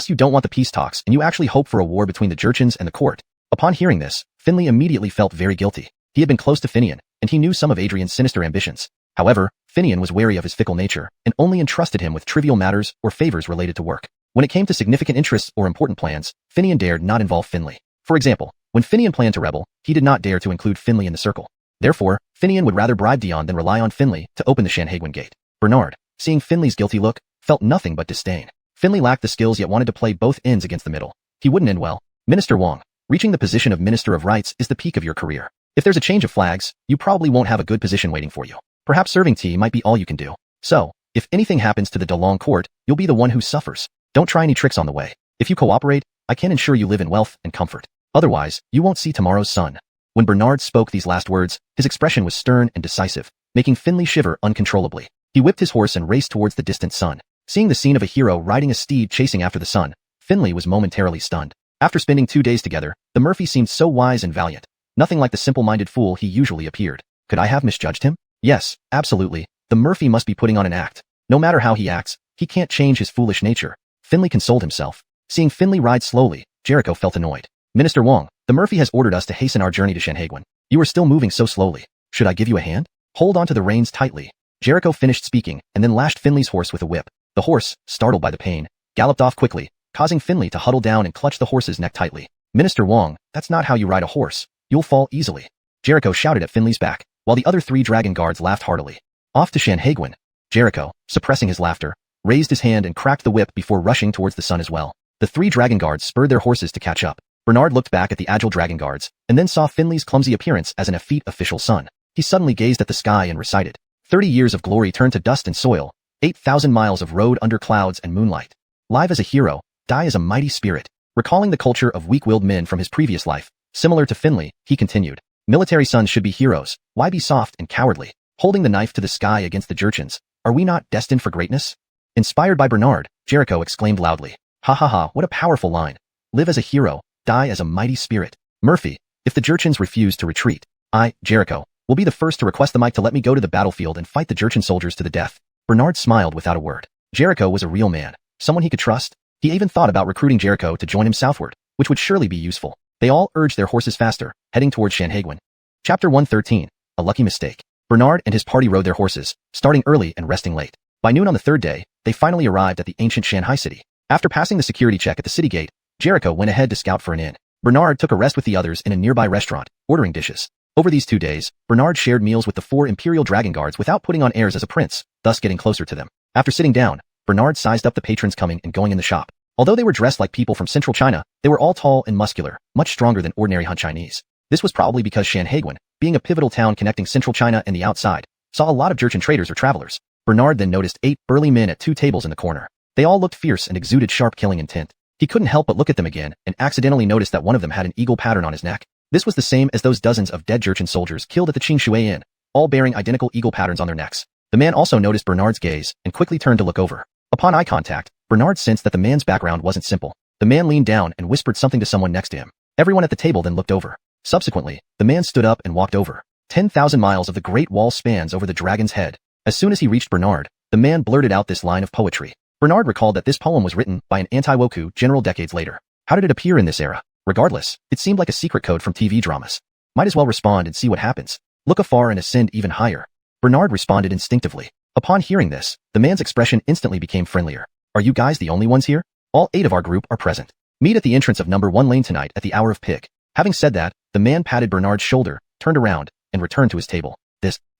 you don't want the peace talks and you actually hope for a war between the Jurchens and the court. Upon hearing this, Finley immediately felt very guilty. He had been close to Finian, and he knew some of Adrian's sinister ambitions. However, Finian was wary of his fickle nature and only entrusted him with trivial matters or favors related to work. When it came to significant interests or important plans, Finian dared not involve Finley. For example, when Finian planned to rebel, he did not dare to include Finley in the circle. Therefore, Finian would rather bribe Dion than rely on Finley to open the Shanhaiguan gate. Bernard, seeing Finley's guilty look, felt nothing but disdain. Finley lacked the skills yet wanted to play both ends against the middle. He wouldn't end well. Minister Wong, reaching the position of Minister of Rights is the peak of your career. If there's a change of flags, you probably won't have a good position waiting for you. Perhaps serving tea might be all you can do. So, if anything happens to the Dalong court, you'll be the one who suffers. Don't try any tricks on the way. If you cooperate, I can ensure you live in wealth and comfort. Otherwise, you won't see tomorrow's sun. When Bernard spoke these last words, his expression was stern and decisive, making Finley shiver uncontrollably. He whipped his horse and raced towards the distant sun. Seeing the scene of a hero riding a steed chasing after the sun, Finley was momentarily stunned. After spending 2 days together, the Murphy seemed so wise and valiant. Nothing like the simple-minded fool he usually appeared. Could I have misjudged him? Yes, absolutely. The Murphy must be putting on an act. No matter how he acts, he can't change his foolish nature. Finley consoled himself. Seeing Finley ride slowly, Jericho felt annoyed. Minister Wong, the Murphy has ordered us to hasten our journey to Shanhaiguan. You are still moving so slowly. Should I give you a hand? Hold on to the reins tightly. Jericho finished speaking and then lashed Finley's horse with a whip. The horse, startled by the pain, galloped off quickly, causing Finley to huddle down and clutch the horse's neck tightly. Minister Wong, that's not how you ride a horse. You'll fall easily. Jericho shouted at Finley's back, while the other 3 dragon guards laughed heartily. Off to Shanhaiguan. Jericho, suppressing his laughter, raised his hand and cracked the whip before rushing towards the sun as well. The 3 dragon guards spurred their horses to catch up. Bernard looked back at the agile dragon guards, and then saw Finley's clumsy appearance as an effete official son. He suddenly gazed at the sky and recited, 30 years of glory turned to dust and soil, 8,000 miles of road under clouds and moonlight. Live as a hero, die as a mighty spirit. Recalling the culture of weak-willed men from his previous life, similar to Finley, he continued, military sons should be heroes, why be soft and cowardly? Holding the knife to the sky against the Jurchens, are we not destined for greatness? Inspired by Bernard, Jericho exclaimed loudly, ha ha ha, what a powerful line. Live as a hero, die as a mighty spirit. Murphy, if the Jurchens refuse to retreat, I, Jericho, will be the first to request the might to let me go to the battlefield and fight the Jurchen soldiers to the death. Bernard smiled without a word. Jericho was a real man, someone he could trust. He even thought about recruiting Jericho to join him southward, which would surely be useful. They all urged their horses faster, heading towards Shanhaiguan. Chapter 113, A Lucky Mistake. Bernard and his party rode their horses, starting early and resting late. By noon on the 3rd day, they finally arrived at the ancient Shanghai city. After passing the security check at the city gate, Jericho went ahead to scout for an inn. Bernard took a rest with the others in a nearby restaurant, ordering dishes. Over these 2 days, Bernard shared meals with the 4 Imperial Dragon Guards without putting on airs as a prince, thus getting closer to them. After sitting down, Bernard sized up the patrons coming and going in the shop. Although they were dressed like people from central China, they were all tall and muscular, much stronger than ordinary Han Chinese. This was probably because Shanhaiguan, being a pivotal town connecting central China and the outside, saw a lot of Jurchen traders or travelers. Bernard then noticed 8 burly men at 2 tables in the corner. They all looked fierce and exuded sharp killing intent. He couldn't help but look at them again and accidentally noticed that one of them had an eagle pattern on his neck. This was the same as those dozens of dead Jurchen soldiers killed at the Qingshui Inn, all bearing identical eagle patterns on their necks. The man also noticed Bernard's gaze and quickly turned to look over. Upon eye contact, Bernard sensed that the man's background wasn't simple. The man leaned down and whispered something to someone next to him. Everyone at the table then looked over. Subsequently, the man stood up and walked over. 10,000 miles of the Great Wall spans over the dragon's head. As soon as he reached Bernard, the man blurted out this line of poetry. Bernard recalled that this poem was written by an anti-Woku general decades later. How did it appear in this era? Regardless, it seemed like a secret code from TV dramas. Might as well respond and see what happens. Look afar and ascend even higher. Bernard responded instinctively. Upon hearing this, the man's expression instantly became friendlier. Are you guys the only ones here? All 8 of our group are present. Meet at the entrance of number 1 lane tonight at the hour of pig. Having said that, the man patted Bernard's shoulder, turned around, and returned to his table.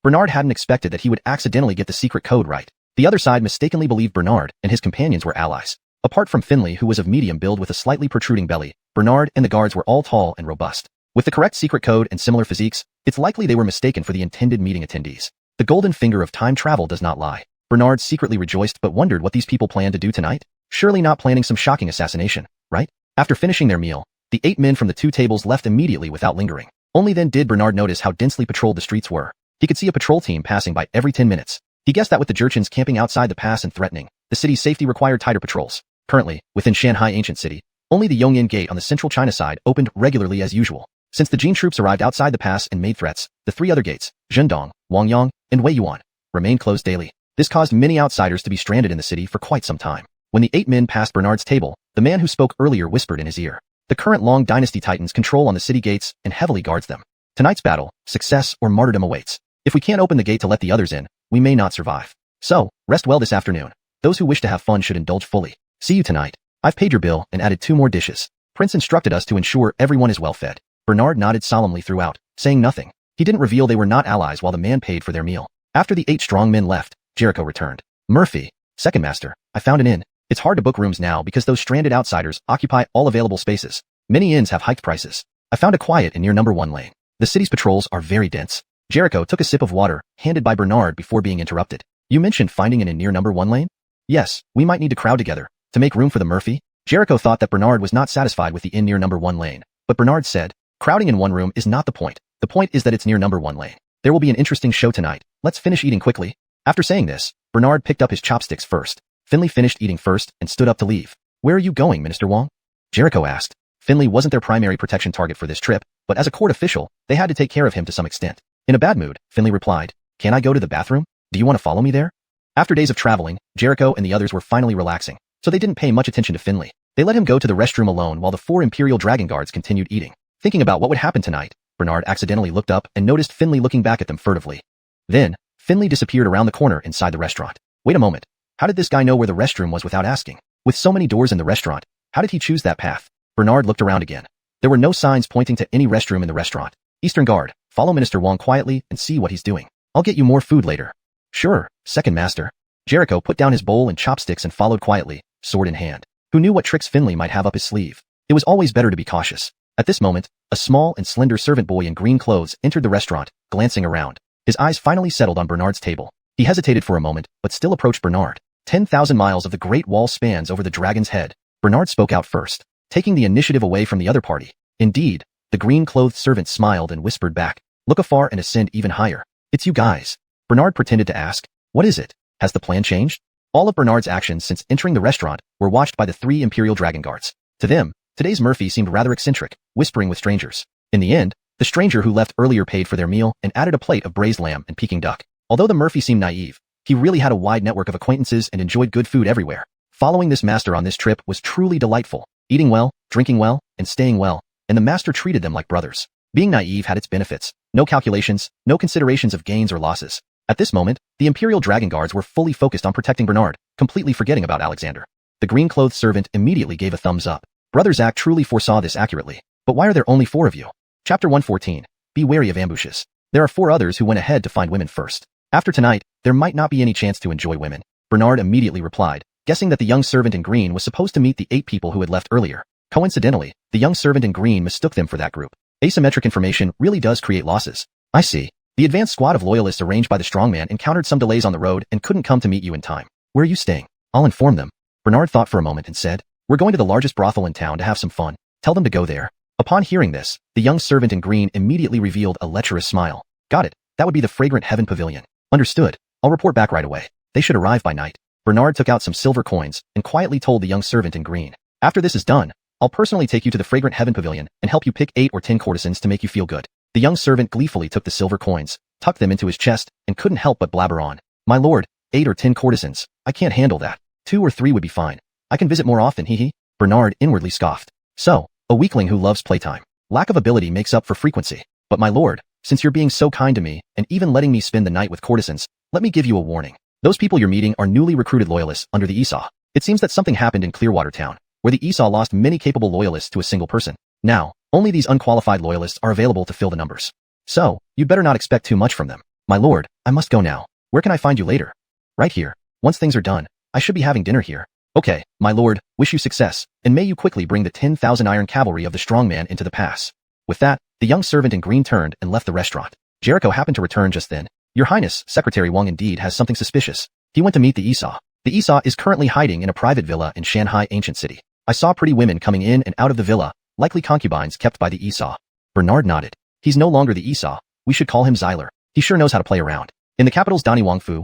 Bernard hadn't expected that he would accidentally get the secret code right. The other side mistakenly believed Bernard and his companions were allies. Apart from Finley, who was of medium build with a slightly protruding belly, Bernard and the guards were all tall and robust. With the correct secret code and similar physiques, it's likely they were mistaken for the intended meeting attendees. The golden finger of time travel does not lie. Bernard secretly rejoiced but wondered what these people planned to do tonight. Surely not planning some shocking assassination, right? After finishing their meal, the 8 men from the 2 tables left immediately without lingering. Only then did Bernard notice how densely patrolled the streets were. He could see a patrol team passing by every 10 minutes. He guessed that with the Jurchens camping outside the pass and threatening, the city's safety required tighter patrols. Currently, within Shanghai Ancient City, only the Yongyan Gate on the central China side opened regularly as usual. Since the Jin troops arrived outside the pass and made threats, the 3 other gates, Zhendong, Wangyang, and Weiyuan, remained closed daily. This caused many outsiders to be stranded in the city for quite some time. When the 8 men passed Bernard's table, the man who spoke earlier whispered in his ear. The current Long Dynasty Titans control on the city gates and heavily guards them. Tonight's battle, success or martyrdom awaits. If we can't open the gate to let the others in, we may not survive. So, rest well this afternoon. Those who wish to have fun should indulge fully. See you tonight. I've paid your bill and added 2 more dishes. Prince instructed us to ensure everyone is well fed. Bernard nodded solemnly throughout, saying nothing. He didn't reveal they were not allies while the man paid for their meal. After the 8 strong men left, Jericho returned. Murphy, second master, I found an inn. It's hard to book rooms now because those stranded outsiders occupy all available spaces. Many inns have hiked prices. I found a quiet inn near number 1 lane. The city's patrols are very dense. Jericho took a sip of water, handed by Bernard before being interrupted. You mentioned finding an inn near number 1 lane? Yes, we might need to crowd together to make room for the Murphy. Jericho thought that Bernard was not satisfied with the inn near number 1 lane, but Bernard said, crowding in one room is not the point. The point is that it's near number 1 lane. There will be an interesting show tonight. Let's finish eating quickly. After saying this, Bernard picked up his chopsticks first. Finley finished eating first and stood up to leave. Where are you going, Minister Wong? Jericho asked. Finley wasn't their primary protection target for this trip, but as a court official, they had to take care of him to some extent. In a bad mood, Finley replied, Can I go to the bathroom? Do you want to follow me there? After days of traveling, Jericho and the others were finally relaxing, so they didn't pay much attention to Finley. They let him go to the restroom alone while the 4 Imperial Dragon Guards continued eating. Thinking about what would happen tonight, Bernard accidentally looked up and noticed Finley looking back at them furtively. Then, Finley disappeared around the corner inside the restaurant. Wait a moment. How did this guy know where the restroom was without asking? With so many doors in the restaurant, how did he choose that path? Bernard looked around again. There were no signs pointing to any restroom in the restaurant. Eastern Guard, follow Minister Wong quietly and see what he's doing. I'll get you more food later. Sure, second master. Jericho put down his bowl and chopsticks and followed quietly, sword in hand. Who knew what tricks Finley might have up his sleeve? It was always better to be cautious. At this moment, a small and slender servant boy in green clothes entered the restaurant, glancing around. His eyes finally settled on Bernard's table. He hesitated for a moment, but still approached Bernard. 10,000 miles of the Great Wall spans over the dragon's head. Bernard spoke out first, taking the initiative away from the other party. Indeed, the green-clothed servant smiled and whispered back, Look afar and ascend even higher. It's you guys. Bernard pretended to ask, What is it? Has the plan changed? All of Bernard's actions since entering the restaurant were watched by the 3 Imperial Dragon Guards. To them, today's Murphy seemed rather eccentric, whispering with strangers. In the end, the stranger who left earlier paid for their meal and added a plate of braised lamb and Peking duck. Although the Murphy seemed naive, he really had a wide network of acquaintances and enjoyed good food everywhere. Following this master on this trip was truly delightful, eating well, drinking well, and staying well, and the master treated them like brothers. Being naive had its benefits. No calculations, no considerations of gains or losses. At this moment, the Imperial Dragon Guards were fully focused on protecting Bernard, completely forgetting about Alexander. The green-clothed servant immediately gave a thumbs up. Brother Zach truly foresaw this accurately. But why are there only 4 of you? Chapter 114. Be wary of ambushes. There are 4 others who went ahead to find women first. After tonight, there might not be any chance to enjoy women. Bernard immediately replied, guessing that the young servant in green was supposed to meet the 8 people who had left earlier. Coincidentally, the young servant in green mistook them for that group. Asymmetric information really does create losses. I see. The advanced squad of loyalists arranged by the strongman encountered some delays on the road and couldn't come to meet you in time. Where are you staying? I'll inform them. Bernard thought for a moment and said, We're going to the largest brothel in town to have some fun. Tell them to go there. Upon hearing this, the young servant in green immediately revealed a lecherous smile. Got it. That would be the Fragrant Heaven Pavilion. Understood. I'll report back right away. They should arrive by night. Bernard took out some silver coins and quietly told the young servant in green. After this is done, I'll personally take you to the Fragrant Heaven Pavilion and help you pick 8 or 10 courtesans to make you feel good. The young servant gleefully took the silver coins, tucked them into his chest, and couldn't help but blabber on. My lord, 8 or 10 courtesans. I can't handle that. 2 or 3 would be fine. I can visit more often, hee hee. Bernard inwardly scoffed. So, a weakling who loves playtime. Lack of ability makes up for frequency. But my lord, since you're being so kind to me, and even letting me spend the night with courtesans, let me give you a warning. Those people you're meeting are newly recruited loyalists under the Esau. It seems that something happened in Clearwater Town, where the Esau lost many capable loyalists to a single person. Now, only these unqualified loyalists are available to fill the numbers. So, you'd better not expect too much from them. My lord, I must go now. Where can I find you later? Right here. Once things are done, I should be having dinner here. Okay, my lord, wish you success, and may you quickly bring the 10,000 iron cavalry of the strongman into the pass. With that, the young servant in green turned and left the restaurant. Jericho happened to return just then. Your Highness, Secretary Wang indeed has something suspicious. He went to meet the Esau. The Esau is currently hiding in a private villa in Shanghai Ancient City. I saw pretty women coming in and out of the villa, likely concubines kept by the Esau. Bernard nodded. He's no longer the Esau. We should call him Xyler. He sure knows how to play around. In the capital's Donny Fu,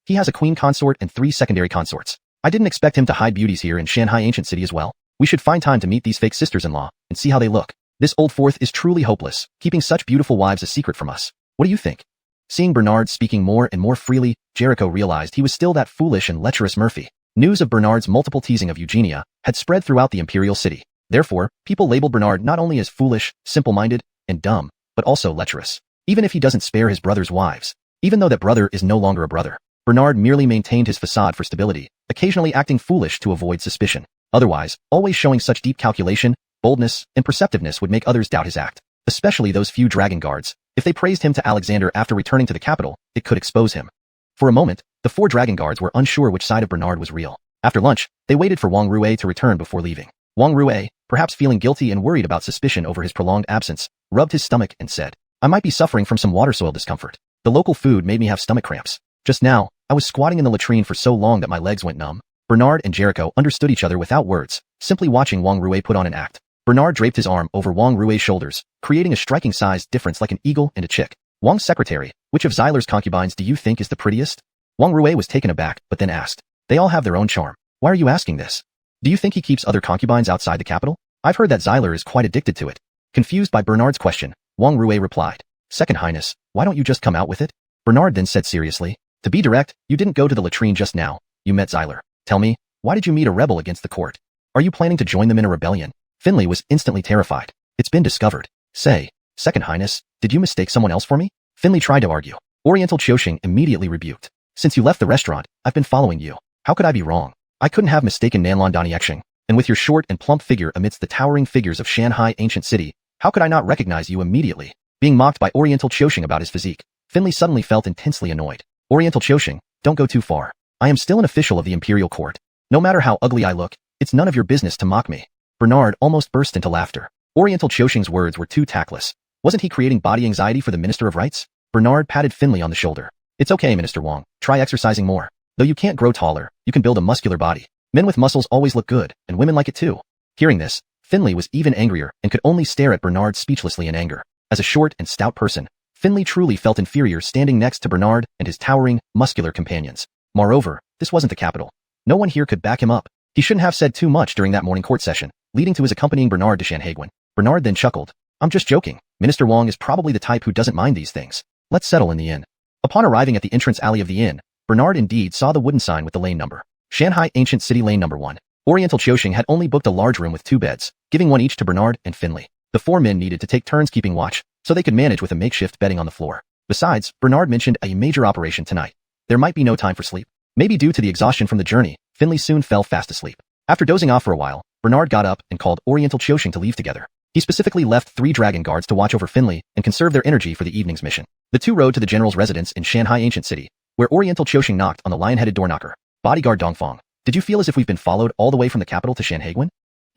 he has a queen consort and 3 secondary consorts. I didn't expect him to hide beauties here in Shanghai Ancient City as well. We should find time to meet these fake sisters-in-law and see how they look. This old fourth is truly hopeless, keeping such beautiful wives a secret from us. What do you think? Seeing Bernard speaking more and more freely, Jericho realized he was still that foolish and lecherous Murphy. News of Bernard's multiple teasing of Eugenia had spread throughout the imperial city. Therefore, people labeled Bernard not only as foolish, simple-minded, and dumb, but also lecherous. Even if he doesn't spare his brother's wives. Even though that brother is no longer a brother, Bernard merely maintained his facade for stability, occasionally acting foolish to avoid suspicion. Otherwise, always showing such deep calculation, boldness, and perceptiveness would make others doubt his act, especially those few dragon guards. If they praised him to Alexander after returning to the capital, it could expose him. For a moment, the 4 dragon guards were unsure which side of Bernard was real. After lunch, they waited for Wang Rue to return before leaving. Wang Rue, perhaps feeling guilty and worried about suspicion over his prolonged absence, rubbed his stomach and said, I might be suffering from some water soil discomfort. The local food made me have stomach cramps. Just now, I was squatting in the latrine for so long that my legs went numb. Bernard and Jericho understood each other without words, simply watching Wang Rue put on an act. Bernard draped his arm over Wang Rue's shoulders, creating a striking size difference like an eagle and a chick. Wang's secretary, which of Xyler's concubines do you think is the prettiest? Wang Rue was taken aback, but then asked. They all have their own charm. Why are you asking this? Do you think he keeps other concubines outside the capital? I've heard that Xyler is quite addicted to it. Confused by Bernard's question, Wang Rue replied. Second Highness, why don't you just come out with it? Bernard then said seriously. To be direct, you didn't go to the latrine just now. You met Xyler. Tell me, why did you meet a rebel against the court? Are you planning to join them in a rebellion? Finley was instantly terrified. It's been discovered. Say, Second Highness, did you mistake someone else for me? Finley tried to argue. Oriental Chioxing immediately rebuked. Since you left the restaurant, I've been following you. How could I be wrong? I couldn't have mistaken Nanlong Donyexing, and with your short and plump figure amidst the towering figures of Shanghai Ancient City, how could I not recognize you immediately? Being mocked by Oriental Chioxing about his physique, Finley suddenly felt intensely annoyed. Oriental Chioxing, don't go too far. I am still an official of the imperial court. No matter how ugly I look, it's none of your business to mock me. Bernard almost burst into laughter. Oriental Chioxing's words were too tactless. Wasn't he creating body anxiety for the Minister of Rights? Bernard patted Finley on the shoulder. It's okay, Minister Wang. Try exercising more. Though you can't grow taller, you can build a muscular body. Men with muscles always look good, and women like it too. Hearing this, Finley was even angrier and could only stare at Bernard speechlessly in anger. As a short and stout person, Finley truly felt inferior standing next to Bernard and his towering, muscular companions. Moreover, this wasn't the capital. No one here could back him up. He shouldn't have said too much during that morning court session, leading to his accompanying Bernard to Shanhaiguan. Bernard then chuckled. I'm just joking. Minister Wang is probably the type who doesn't mind these things. Let's settle in the inn. Upon arriving at the entrance alley of the inn, Bernard indeed saw the wooden sign with the lane number. Shanghai Ancient City Lane number 1. Oriental Chioxing had only booked a large room with 2 beds, giving one each to Bernard and Finley. The 4 men needed to take turns keeping watch, so they could manage with a makeshift bedding on the floor. Besides, Bernard mentioned a major operation tonight. There might be no time for sleep. Maybe due to the exhaustion from the journey, Finley soon fell fast asleep. After dozing off for a while, Bernard got up and called Oriental Chioxing to leave together. He specifically left 3 dragon guards to watch over Finley and conserve their energy for the evening's mission. The 2 rode to the general's residence in Shanghai Ancient City, where Oriental Chioxing knocked on the lion-headed door knocker. Bodyguard Dongfang, did you feel as if we've been followed all the way from the capital to Shanhaiguan?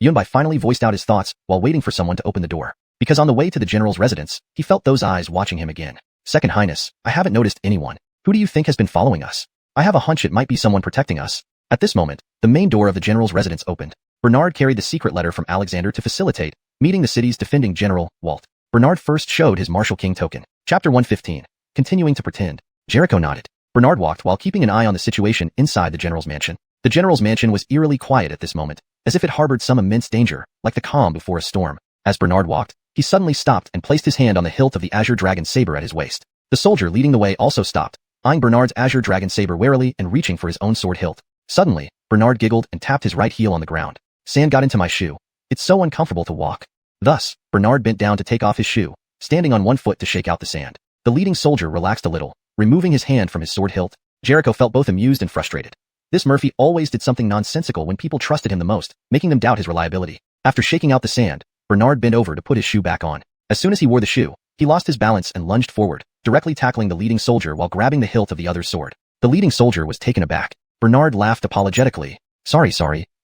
Yunbai finally voiced out his thoughts while waiting for someone to open the door. Because on the way to the general's residence, he felt those eyes watching him again. Second Highness, I haven't noticed anyone. Who do you think has been following us? I have a hunch it might be someone protecting us. At this moment, the main door of the general's residence opened. Bernard carried the secret letter from Alexander to facilitate meeting the city's defending general, Walt. Bernard first showed his Marshal King token. Chapter 115. Continuing to pretend. Jericho nodded. Bernard walked while keeping an eye on the situation inside the general's mansion. The general's mansion was eerily quiet at this moment, as if it harbored some immense danger, like the calm before a storm. As Bernard walked, he suddenly stopped and placed his hand on the hilt of the azure dragon saber at his waist. The soldier leading the way also stopped, eyeing Bernard's azure dragon saber warily and reaching for his own sword hilt. Suddenly, Bernard giggled and tapped his right heel on the ground. Sand got into my shoe. It's so uncomfortable to walk. Thus, Bernard bent down to take off his shoe, standing on one foot to shake out the sand. The leading soldier relaxed a little, removing his hand from his sword hilt. Jericho felt both amused and frustrated. This Murphy always did something nonsensical when people trusted him the most, making them doubt his reliability. After shaking out the sand, Bernard bent over to put his shoe back on. As soon as he wore the shoe, he lost his balance and lunged forward, directly tackling the leading soldier while grabbing the hilt of the other's sword. The leading soldier was taken aback. Bernard laughed apologetically. Sorry,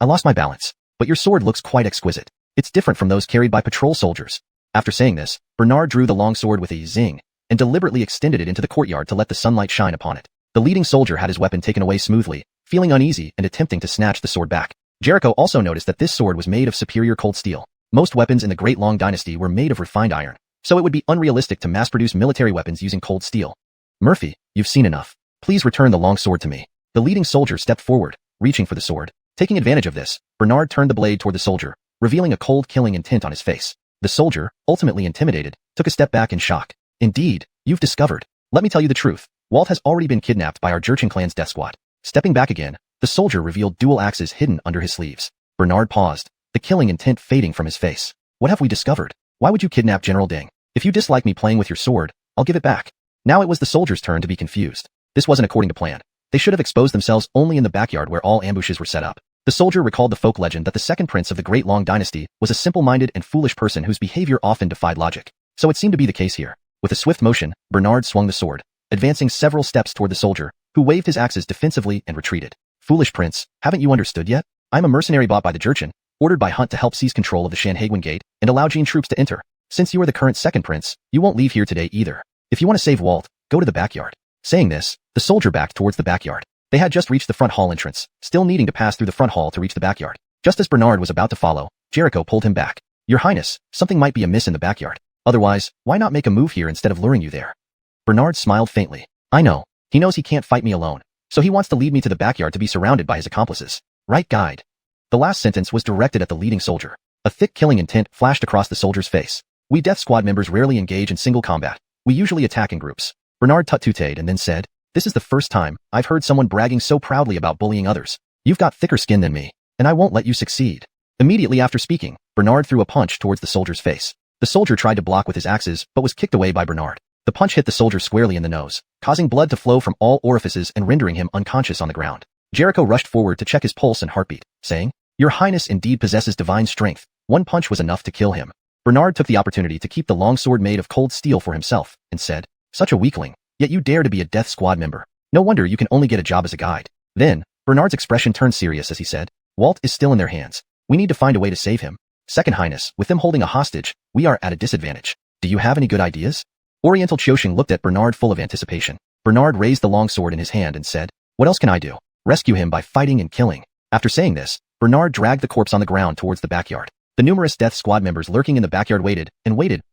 I lost my balance. But your sword looks quite exquisite. It's different from those carried by patrol soldiers. After saying this, Bernard drew the long sword with a zing, and deliberately extended it into the courtyard to let the sunlight shine upon it. The leading soldier had his weapon taken away smoothly, feeling uneasy and attempting to snatch the sword back. Jericho also noticed that this sword was made of superior cold steel. Most weapons in the Great Long Dynasty were made of refined iron, so it would be unrealistic to mass-produce military weapons using cold steel. Murphy, you've seen enough. Please return the long sword to me. The leading soldier stepped forward, reaching for the sword. Taking advantage of this, Bernard turned the blade toward the soldier, revealing a cold killing intent on his face. The soldier, ultimately intimidated, took a step back in shock. Indeed, you've discovered. Let me tell you the truth. Walt has already been kidnapped by our Jurchen clan's death squad. Stepping back again, the soldier revealed dual axes hidden under his sleeves. Bernard paused, the killing intent fading from his face. What have we discovered? Why would you kidnap General Ding? If you dislike me playing with your sword, I'll give it back. Now it was the soldier's turn to be confused. This wasn't according to plan. They should have exposed themselves only in the backyard where all ambushes were set up. The soldier recalled the folk legend that the second prince of the Great Long Dynasty was a simple-minded and foolish person whose behavior often defied logic. So it seemed to be the case here. With a swift motion, Bernard swung the sword, advancing several steps toward the soldier, who waved his axes defensively and retreated. Foolish prince, haven't you understood yet? I'm a mercenary bought by the Jurchen, ordered by Hunt to help seize control of the Shanhaguan Gate and allow Jin troops to enter. Since you are the current second prince, you won't leave here today either. If you want to save Walt, go to the backyard. Saying this, the soldier backed towards the backyard. They had just reached the front hall entrance, still needing to pass through the front hall to reach the backyard. Just as Bernard was about to follow, Jericho pulled him back. Your Highness, something might be amiss in the backyard. Otherwise, why not make a move here instead of luring you there? Bernard smiled faintly. I know. He knows he can't fight me alone, so he wants to lead me to the backyard to be surrounded by his accomplices. Right guide. The last sentence was directed at the leading soldier. A thick killing intent flashed across the soldier's face. We Death Squad members rarely engage in single combat. We usually attack in groups. Bernard tut-tutted and then said, this is the first time I've heard someone bragging so proudly about bullying others. You've got thicker skin than me, and I won't let you succeed. Immediately after speaking, Bernard threw a punch towards the soldier's face. The soldier tried to block with his axes, but was kicked away by Bernard. The punch hit the soldier squarely in the nose, causing blood to flow from all orifices and rendering him unconscious on the ground. Jericho rushed forward to check his pulse and heartbeat, saying, Your Highness indeed possesses divine strength. One punch was enough to kill him. Bernard took the opportunity to keep the long sword made of cold steel for himself, and said, Such a weakling, yet you dare to be a Death Squad member. No wonder you can only get a job as a guide. Then, Bernard's expression turned serious as he said, Walt is still in their hands. We need to find a way to save him. Second Highness, with them holding a hostage, we are at a disadvantage. Do you have any good ideas? Oriental Chioshing looked at Bernard full of anticipation. Bernard raised the long sword in his hand and said, What else can I do? Rescue him by fighting and killing. After saying this, Bernard dragged the corpse on the ground towards the backyard. The numerous Death Squad members lurking in the backyard waited,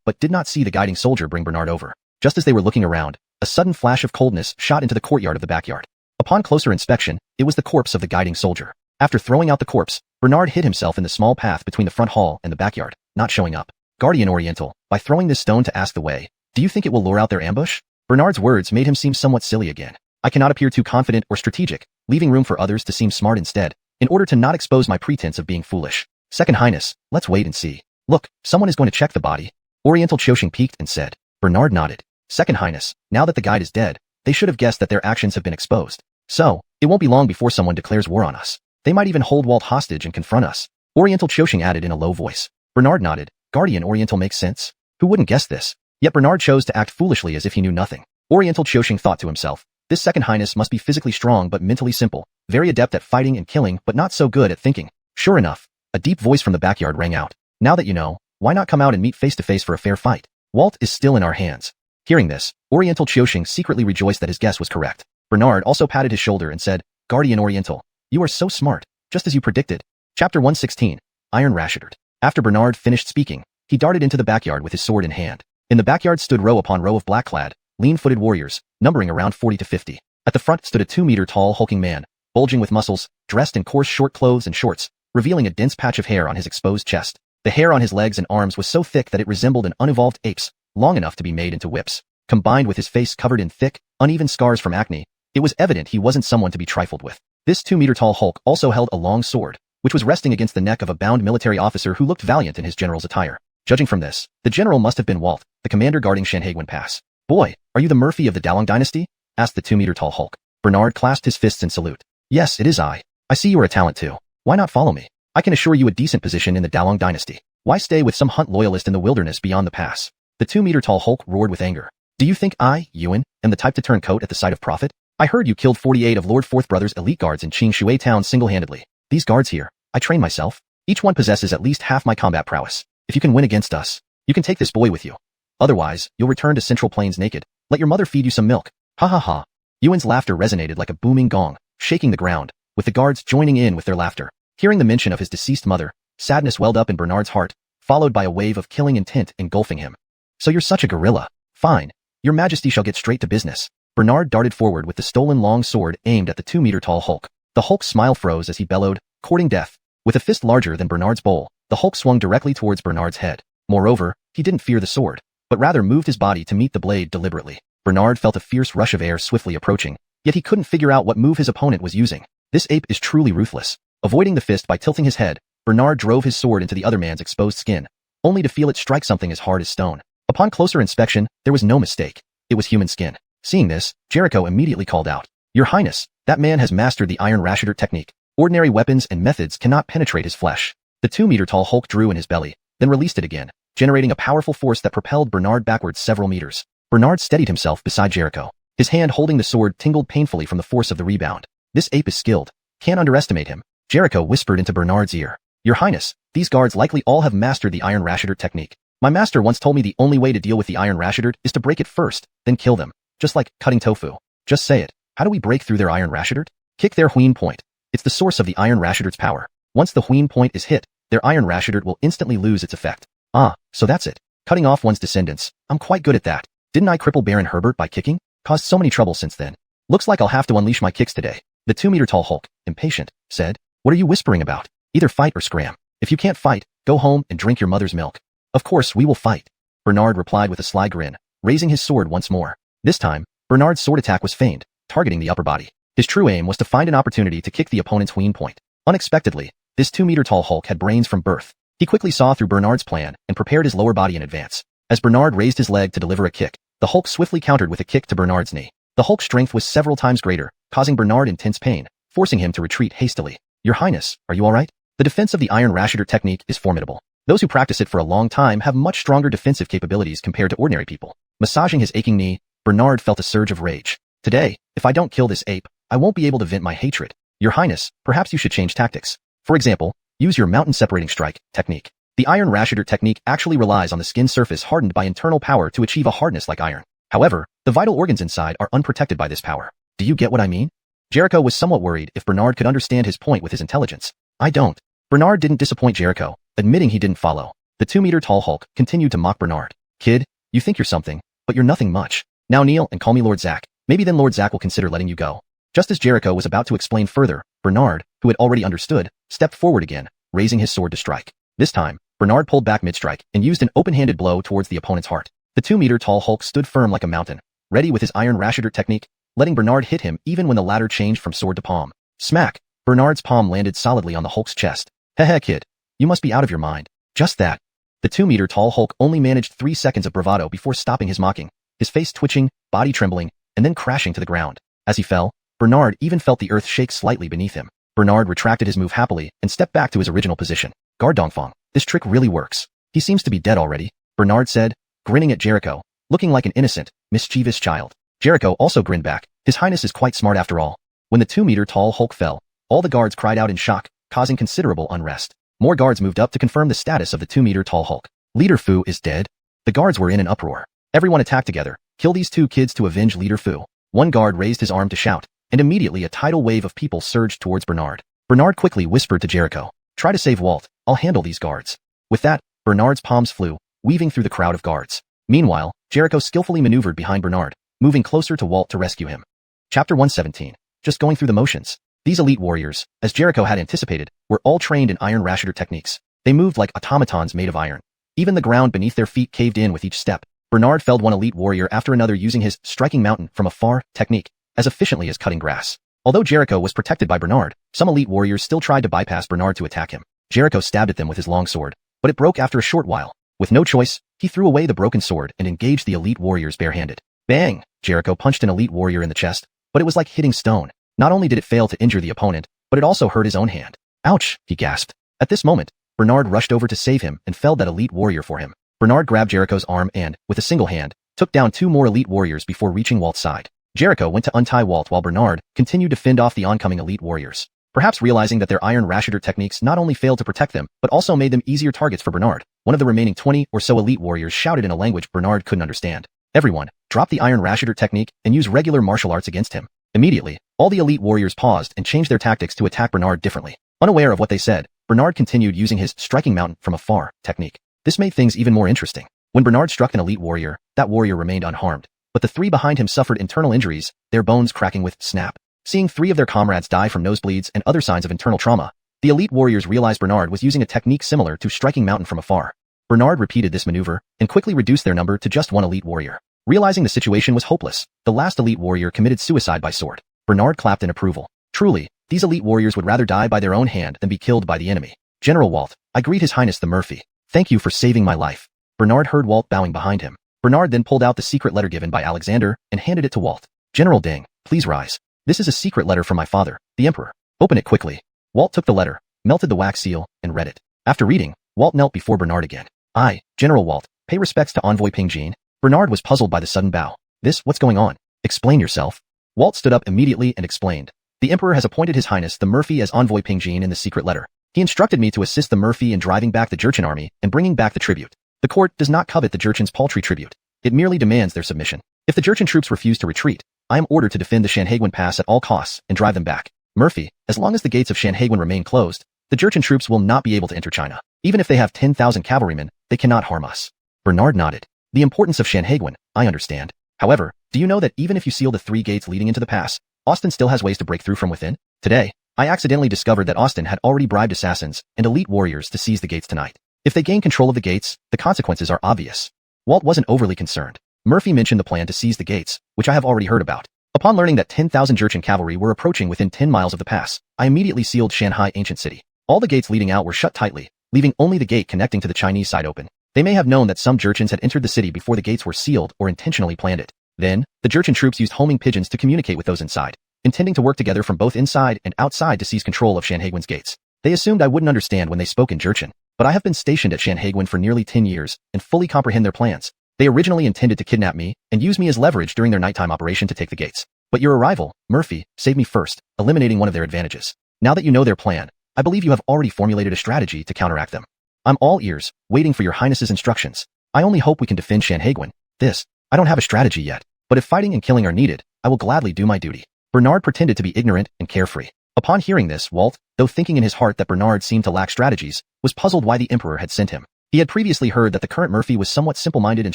but did not see the guiding soldier bring Bernard over. Just as they were looking around, a sudden flash of coldness shot into the courtyard of the backyard. Upon closer inspection, it was the corpse of the guiding soldier. After throwing out the corpse, Bernard hid himself in the small path between the front hall and the backyard, not showing up. Guardian Oriental, by throwing this stone to ask the way, do you think it will lure out their ambush? Bernard's words made him seem somewhat silly again. I cannot appear too confident or strategic, leaving room for others to seem smart instead, in order to not expose my pretense of being foolish. Second Highness, let's wait and see. Look, someone is going to check the body. Oriental Chioshing peeked and said. Bernard nodded. Second Highness, now that the guide is dead, they should have guessed that their actions have been exposed. So, it won't be long before someone declares war on us. They might even hold Walt hostage and confront us. Oriental Chioshing added in a low voice. Bernard nodded. Guardian Oriental makes sense. Who wouldn't guess this? Yet Bernard chose to act foolishly as if he knew nothing. Oriental Chioshing thought to himself, this Second Highness must be physically strong but mentally simple, very adept at fighting and killing but not so good at thinking. Sure enough, a deep voice from the backyard rang out. Now that you know, why not come out and meet face to face for a fair fight? Walt is still in our hands. Hearing this, Oriental Chioshing secretly rejoiced that his guess was correct. Bernard also patted his shoulder and said, Guardian Oriental, you are so smart, just as you predicted. Chapter 116, Iron Rashidard. After Bernard finished speaking, he darted into the backyard with his sword in hand. In the backyard stood row upon row of black-clad, lean-footed warriors, numbering around 40 to 50. At the front stood a 2-meter-tall hulking man, bulging with muscles, dressed in coarse short clothes and shorts, revealing a dense patch of hair on his exposed chest. The hair on his legs and arms was so thick that it resembled an unevolved ape's, long enough to be made into whips. Combined with his face covered in thick, uneven scars from acne, it was evident he wasn't someone to be trifled with. This 2-meter-tall Hulk also held a long sword, which was resting against the neck of a bound military officer who looked valiant in his general's attire. Judging from this, the general must have been Walt, the commander guarding Shanhaiguan Pass. "Boy, are you the Murphy of the Dalong dynasty?" asked the 2-meter-tall Hulk. Bernard clasped his fists in salute. "Yes, it is I. I see you are a talent too. Why not follow me? I can assure you a decent position in the Dalong dynasty. Why stay with some Hunt loyalist in the wilderness beyond the pass?" The 2-meter-tall Hulk roared with anger. "Do you think I, Yuan, am the type to turn coat at the sight of profit? I heard you killed 48 of Lord Fourth Brother's elite guards in Qing Shui town single-handedly. These guards here, I train myself. Each one possesses at least half my combat prowess. If you can win against us, you can take this boy with you. Otherwise, you'll return to Central Plains naked. Let your mother feed you some milk." Ha ha ha. Yuan's laughter resonated like a booming gong, shaking the ground, with the guards joining in with their laughter. Hearing the mention of his deceased mother, sadness welled up in Bernard's heart, followed by a wave of killing intent engulfing him. "So you're such a gorilla. Fine. Your Majesty shall get straight to business." Bernard darted forward with the stolen long sword aimed at the 2-meter-tall Hulk. The Hulk's smile froze as he bellowed, courting death. With a fist larger than Bernard's bowl, the Hulk swung directly towards Bernard's head. Moreover, he didn't fear the sword, but rather moved his body to meet the blade deliberately. Bernard felt a fierce rush of air swiftly approaching, yet he couldn't figure out what move his opponent was using. This ape is truly ruthless. Avoiding the fist by tilting his head, Bernard drove his sword into the other man's exposed skin, only to feel it strike something as hard as stone. Upon closer inspection, there was no mistake. It was human skin. Seeing this, Jericho immediately called out, "Your Highness, that man has mastered the iron Rashider technique. Ordinary weapons and methods cannot penetrate his flesh." The 2-meter-tall Hulk drew in his belly, then released it again, generating a powerful force that propelled Bernard backwards several meters. Bernard steadied himself beside Jericho. His hand holding the sword tingled painfully from the force of the rebound. "This ape is skilled. Can't underestimate him," Jericho whispered into Bernard's ear. "Your Highness, these guards likely all have mastered the iron Rashider technique. My master once told me the only way to deal with the iron Rashider is to break it first, then kill them. Just like cutting tofu. Just say it. How do we break through their iron Rashider? Kick their Huin point. It's the source of the iron Rashider's power. Once the Huin point is hit, their iron Rashider will instantly lose its effect." "Ah, so that's it. Cutting off one's descendants. I'm quite good at that. Didn't I cripple Baron Herbert by kicking? Caused so many trouble since then. Looks like I'll have to unleash my kicks today." The 2-meter-tall Hulk, impatient, said, "What are you whispering about? Either fight or scram. If you can't fight, go home and drink your mother's milk." "Of course we will fight," Bernard replied with a sly grin, raising his sword once more. This time, Bernard's sword attack was feigned, targeting the upper body. His true aim was to find an opportunity to kick the opponent's Huin point. Unexpectedly, this 2-meter-tall Hulk had brains from birth. He quickly saw through Bernard's plan and prepared his lower body in advance. As Bernard raised his leg to deliver a kick, the Hulk swiftly countered with a kick to Bernard's knee. The Hulk's strength was several times greater, causing Bernard intense pain, forcing him to retreat hastily. "Your Highness, are you alright? The defense of the iron Rashider technique is formidable. Those who practice it for a long time have much stronger defensive capabilities compared to ordinary people." Massaging his aching knee, Bernard felt a surge of rage. "Today, if I don't kill this ape, I won't be able to vent my hatred. Your Highness, perhaps you should change tactics. For example, use your mountain separating strike technique. The iron Rashider technique actually relies on the skin surface hardened by internal power to achieve a hardness like iron. However, the vital organs inside are unprotected by this power. Do you get what I mean?" Jericho was somewhat worried if Bernard could understand his point with his intelligence. "I don't." Bernard didn't disappoint Jericho, admitting he didn't follow. The 2-meter-tall Hulk continued to mock Bernard. "Kid, you think you're something, but you're nothing much. Now kneel and call me Lord Zack. Maybe then Lord Zack will consider letting you go." Just as Jericho was about to explain further, Bernard, who had already understood, stepped forward again, raising his sword to strike. This time, Bernard pulled back mid-strike and used an open-handed blow towards the opponent's heart. The 2-meter-tall Hulk stood firm like a mountain, ready with his iron Rashider technique, letting Bernard hit him even when the latter changed from sword to palm. Smack! Bernard's palm landed solidly on the Hulk's chest. "Heh kid. You must be out of your mind." Just that. The 2-meter-tall Hulk only managed 3 seconds of bravado before stopping his mocking, his face twitching, body trembling, and then crashing to the ground. As he fell, Bernard even felt the earth shake slightly beneath him. Bernard retracted his move happily and stepped back to his original position. "Guard Dongfang, this trick really works. He seems to be dead already," Bernard said, grinning at Jericho, looking like an innocent, mischievous child. Jericho also grinned back. His Highness is quite smart after all. When the 2-meter-tall Hulk fell, all the guards cried out in shock, causing considerable unrest. More guards moved up to confirm the status of the 2-meter-tall Hulk. "Leader Fu is dead?" The guards were in an uproar. Everyone attacked together. "Kill these 2 kids to avenge Leader Fu." One guard raised his arm to shout, and immediately a tidal wave of people surged towards Bernard. Bernard quickly whispered to Jericho, "Try to save Walt. I'll handle these guards." With that, Bernard's palms flew, weaving through the crowd of guards. Meanwhile, Jericho skillfully maneuvered behind Bernard, moving closer to Walt to rescue him. Chapter 117. Just going through the motions. These elite warriors, as Jericho had anticipated, were all trained in iron Rashider techniques. They moved like automatons made of iron. Even the ground beneath their feet caved in with each step. Bernard felled one elite warrior after another using his striking mountain from afar technique as efficiently as cutting grass. Although Jericho was protected by Bernard, some elite warriors still tried to bypass Bernard to attack him. Jericho stabbed at them with his long sword, but it broke after a short while. With no choice, he threw away the broken sword and engaged the elite warriors barehanded. Bang! Jericho punched an elite warrior in the chest, but it was like hitting stone. Not only did it fail to injure the opponent, but it also hurt his own hand. Ouch! He gasped. At this moment, Bernard rushed over to save him and felled that elite warrior for him. Bernard grabbed Jericho's arm and, with a single hand, took down 2 more elite warriors before reaching Walt's side. Jericho went to untie Walt while Bernard continued to fend off the oncoming elite warriors. Perhaps realizing that their iron rashider techniques not only failed to protect them, but also made them easier targets for Bernard, one of the remaining 20 or so elite warriors shouted in a language Bernard couldn't understand. Everyone, drop the iron rashider technique and use regular martial arts against him. Immediately, all the elite warriors paused and changed their tactics to attack Bernard differently. Unaware of what they said, Bernard continued using his striking mountain from afar technique. This made things even more interesting. When Bernard struck an elite warrior, that warrior remained unharmed. But the 3 behind him suffered internal injuries, their bones cracking with snap. Seeing 3 of their comrades die from nosebleeds and other signs of internal trauma, the elite warriors realized Bernard was using a technique similar to striking mountain from afar. Bernard repeated this maneuver and quickly reduced their number to just 1 elite warrior. Realizing the situation was hopeless, the last elite warrior committed suicide by sword. Bernard clapped in approval. Truly, these elite warriors would rather die by their own hand than be killed by the enemy. General Walt, I greet His Highness the Murphy. Thank you for saving my life. Bernard heard Walt bowing behind him. Bernard then pulled out the secret letter given by Alexander and handed it to Walt. General Ding, please rise. This is a secret letter from my father, the Emperor. Open it quickly. Walt took the letter, melted the wax seal, and read it. After reading, Walt knelt before Bernard again. I, General Walt, pay respects to Envoy Ping Jean. Bernard was puzzled by the sudden bow. What's going on? Explain yourself. Walt stood up immediately and explained. The Emperor has appointed His Highness the Murphy as Envoy Ping Jean in the secret letter. He instructed me to assist the Murphy in driving back the Jurchen army and bringing back the tribute. The court does not covet the Jurchen's paltry tribute. It merely demands their submission. If the Jurchen troops refuse to retreat, I am ordered to defend the Shanhaiguan Pass at all costs and drive them back. Murphy, as long as the gates of Shanhaiguan remain closed, the Jurchen troops will not be able to enter China. Even if they have 10,000 cavalrymen, they cannot harm us. Bernard nodded. The importance of Shanhaiguan, I understand. However, do you know that even if you seal the 3 gates leading into the pass, Austin still has ways to break through from within? Today, I accidentally discovered that Austin had already bribed assassins and elite warriors to seize the gates tonight. If they gain control of the gates, the consequences are obvious. Walt wasn't overly concerned. Murphy mentioned the plan to seize the gates, which I have already heard about. Upon learning that 10,000 Jurchen cavalry were approaching within 10 miles of the pass, I immediately sealed Shanghai Ancient City. All the gates leading out were shut tightly, leaving only the gate connecting to the Chinese side open. They may have known that some Jurchens had entered the city before the gates were sealed or intentionally planned it. Then, the Jurchen troops used homing pigeons to communicate with those inside, intending to work together from both inside and outside to seize control of Shanhaiguan's gates. They assumed I wouldn't understand when they spoke in Jurchen, but I have been stationed at Shanhaiguan for nearly 10 years and fully comprehend their plans. They originally intended to kidnap me and use me as leverage during their nighttime operation to take the gates. But your arrival, Murphy, saved me first, eliminating one of their advantages. Now that you know their plan, I believe you have already formulated a strategy to counteract them. I'm all ears, waiting for your Highness's instructions. I only hope we can defend Shanhaiguan. I don't have a strategy yet, but if fighting and killing are needed, I will gladly do my duty. Bernard pretended to be ignorant and carefree. Upon hearing this, Walt, though thinking in his heart that Bernard seemed to lack strategies, was puzzled why the Emperor had sent him. He had previously heard that the current Murphy was somewhat simple-minded and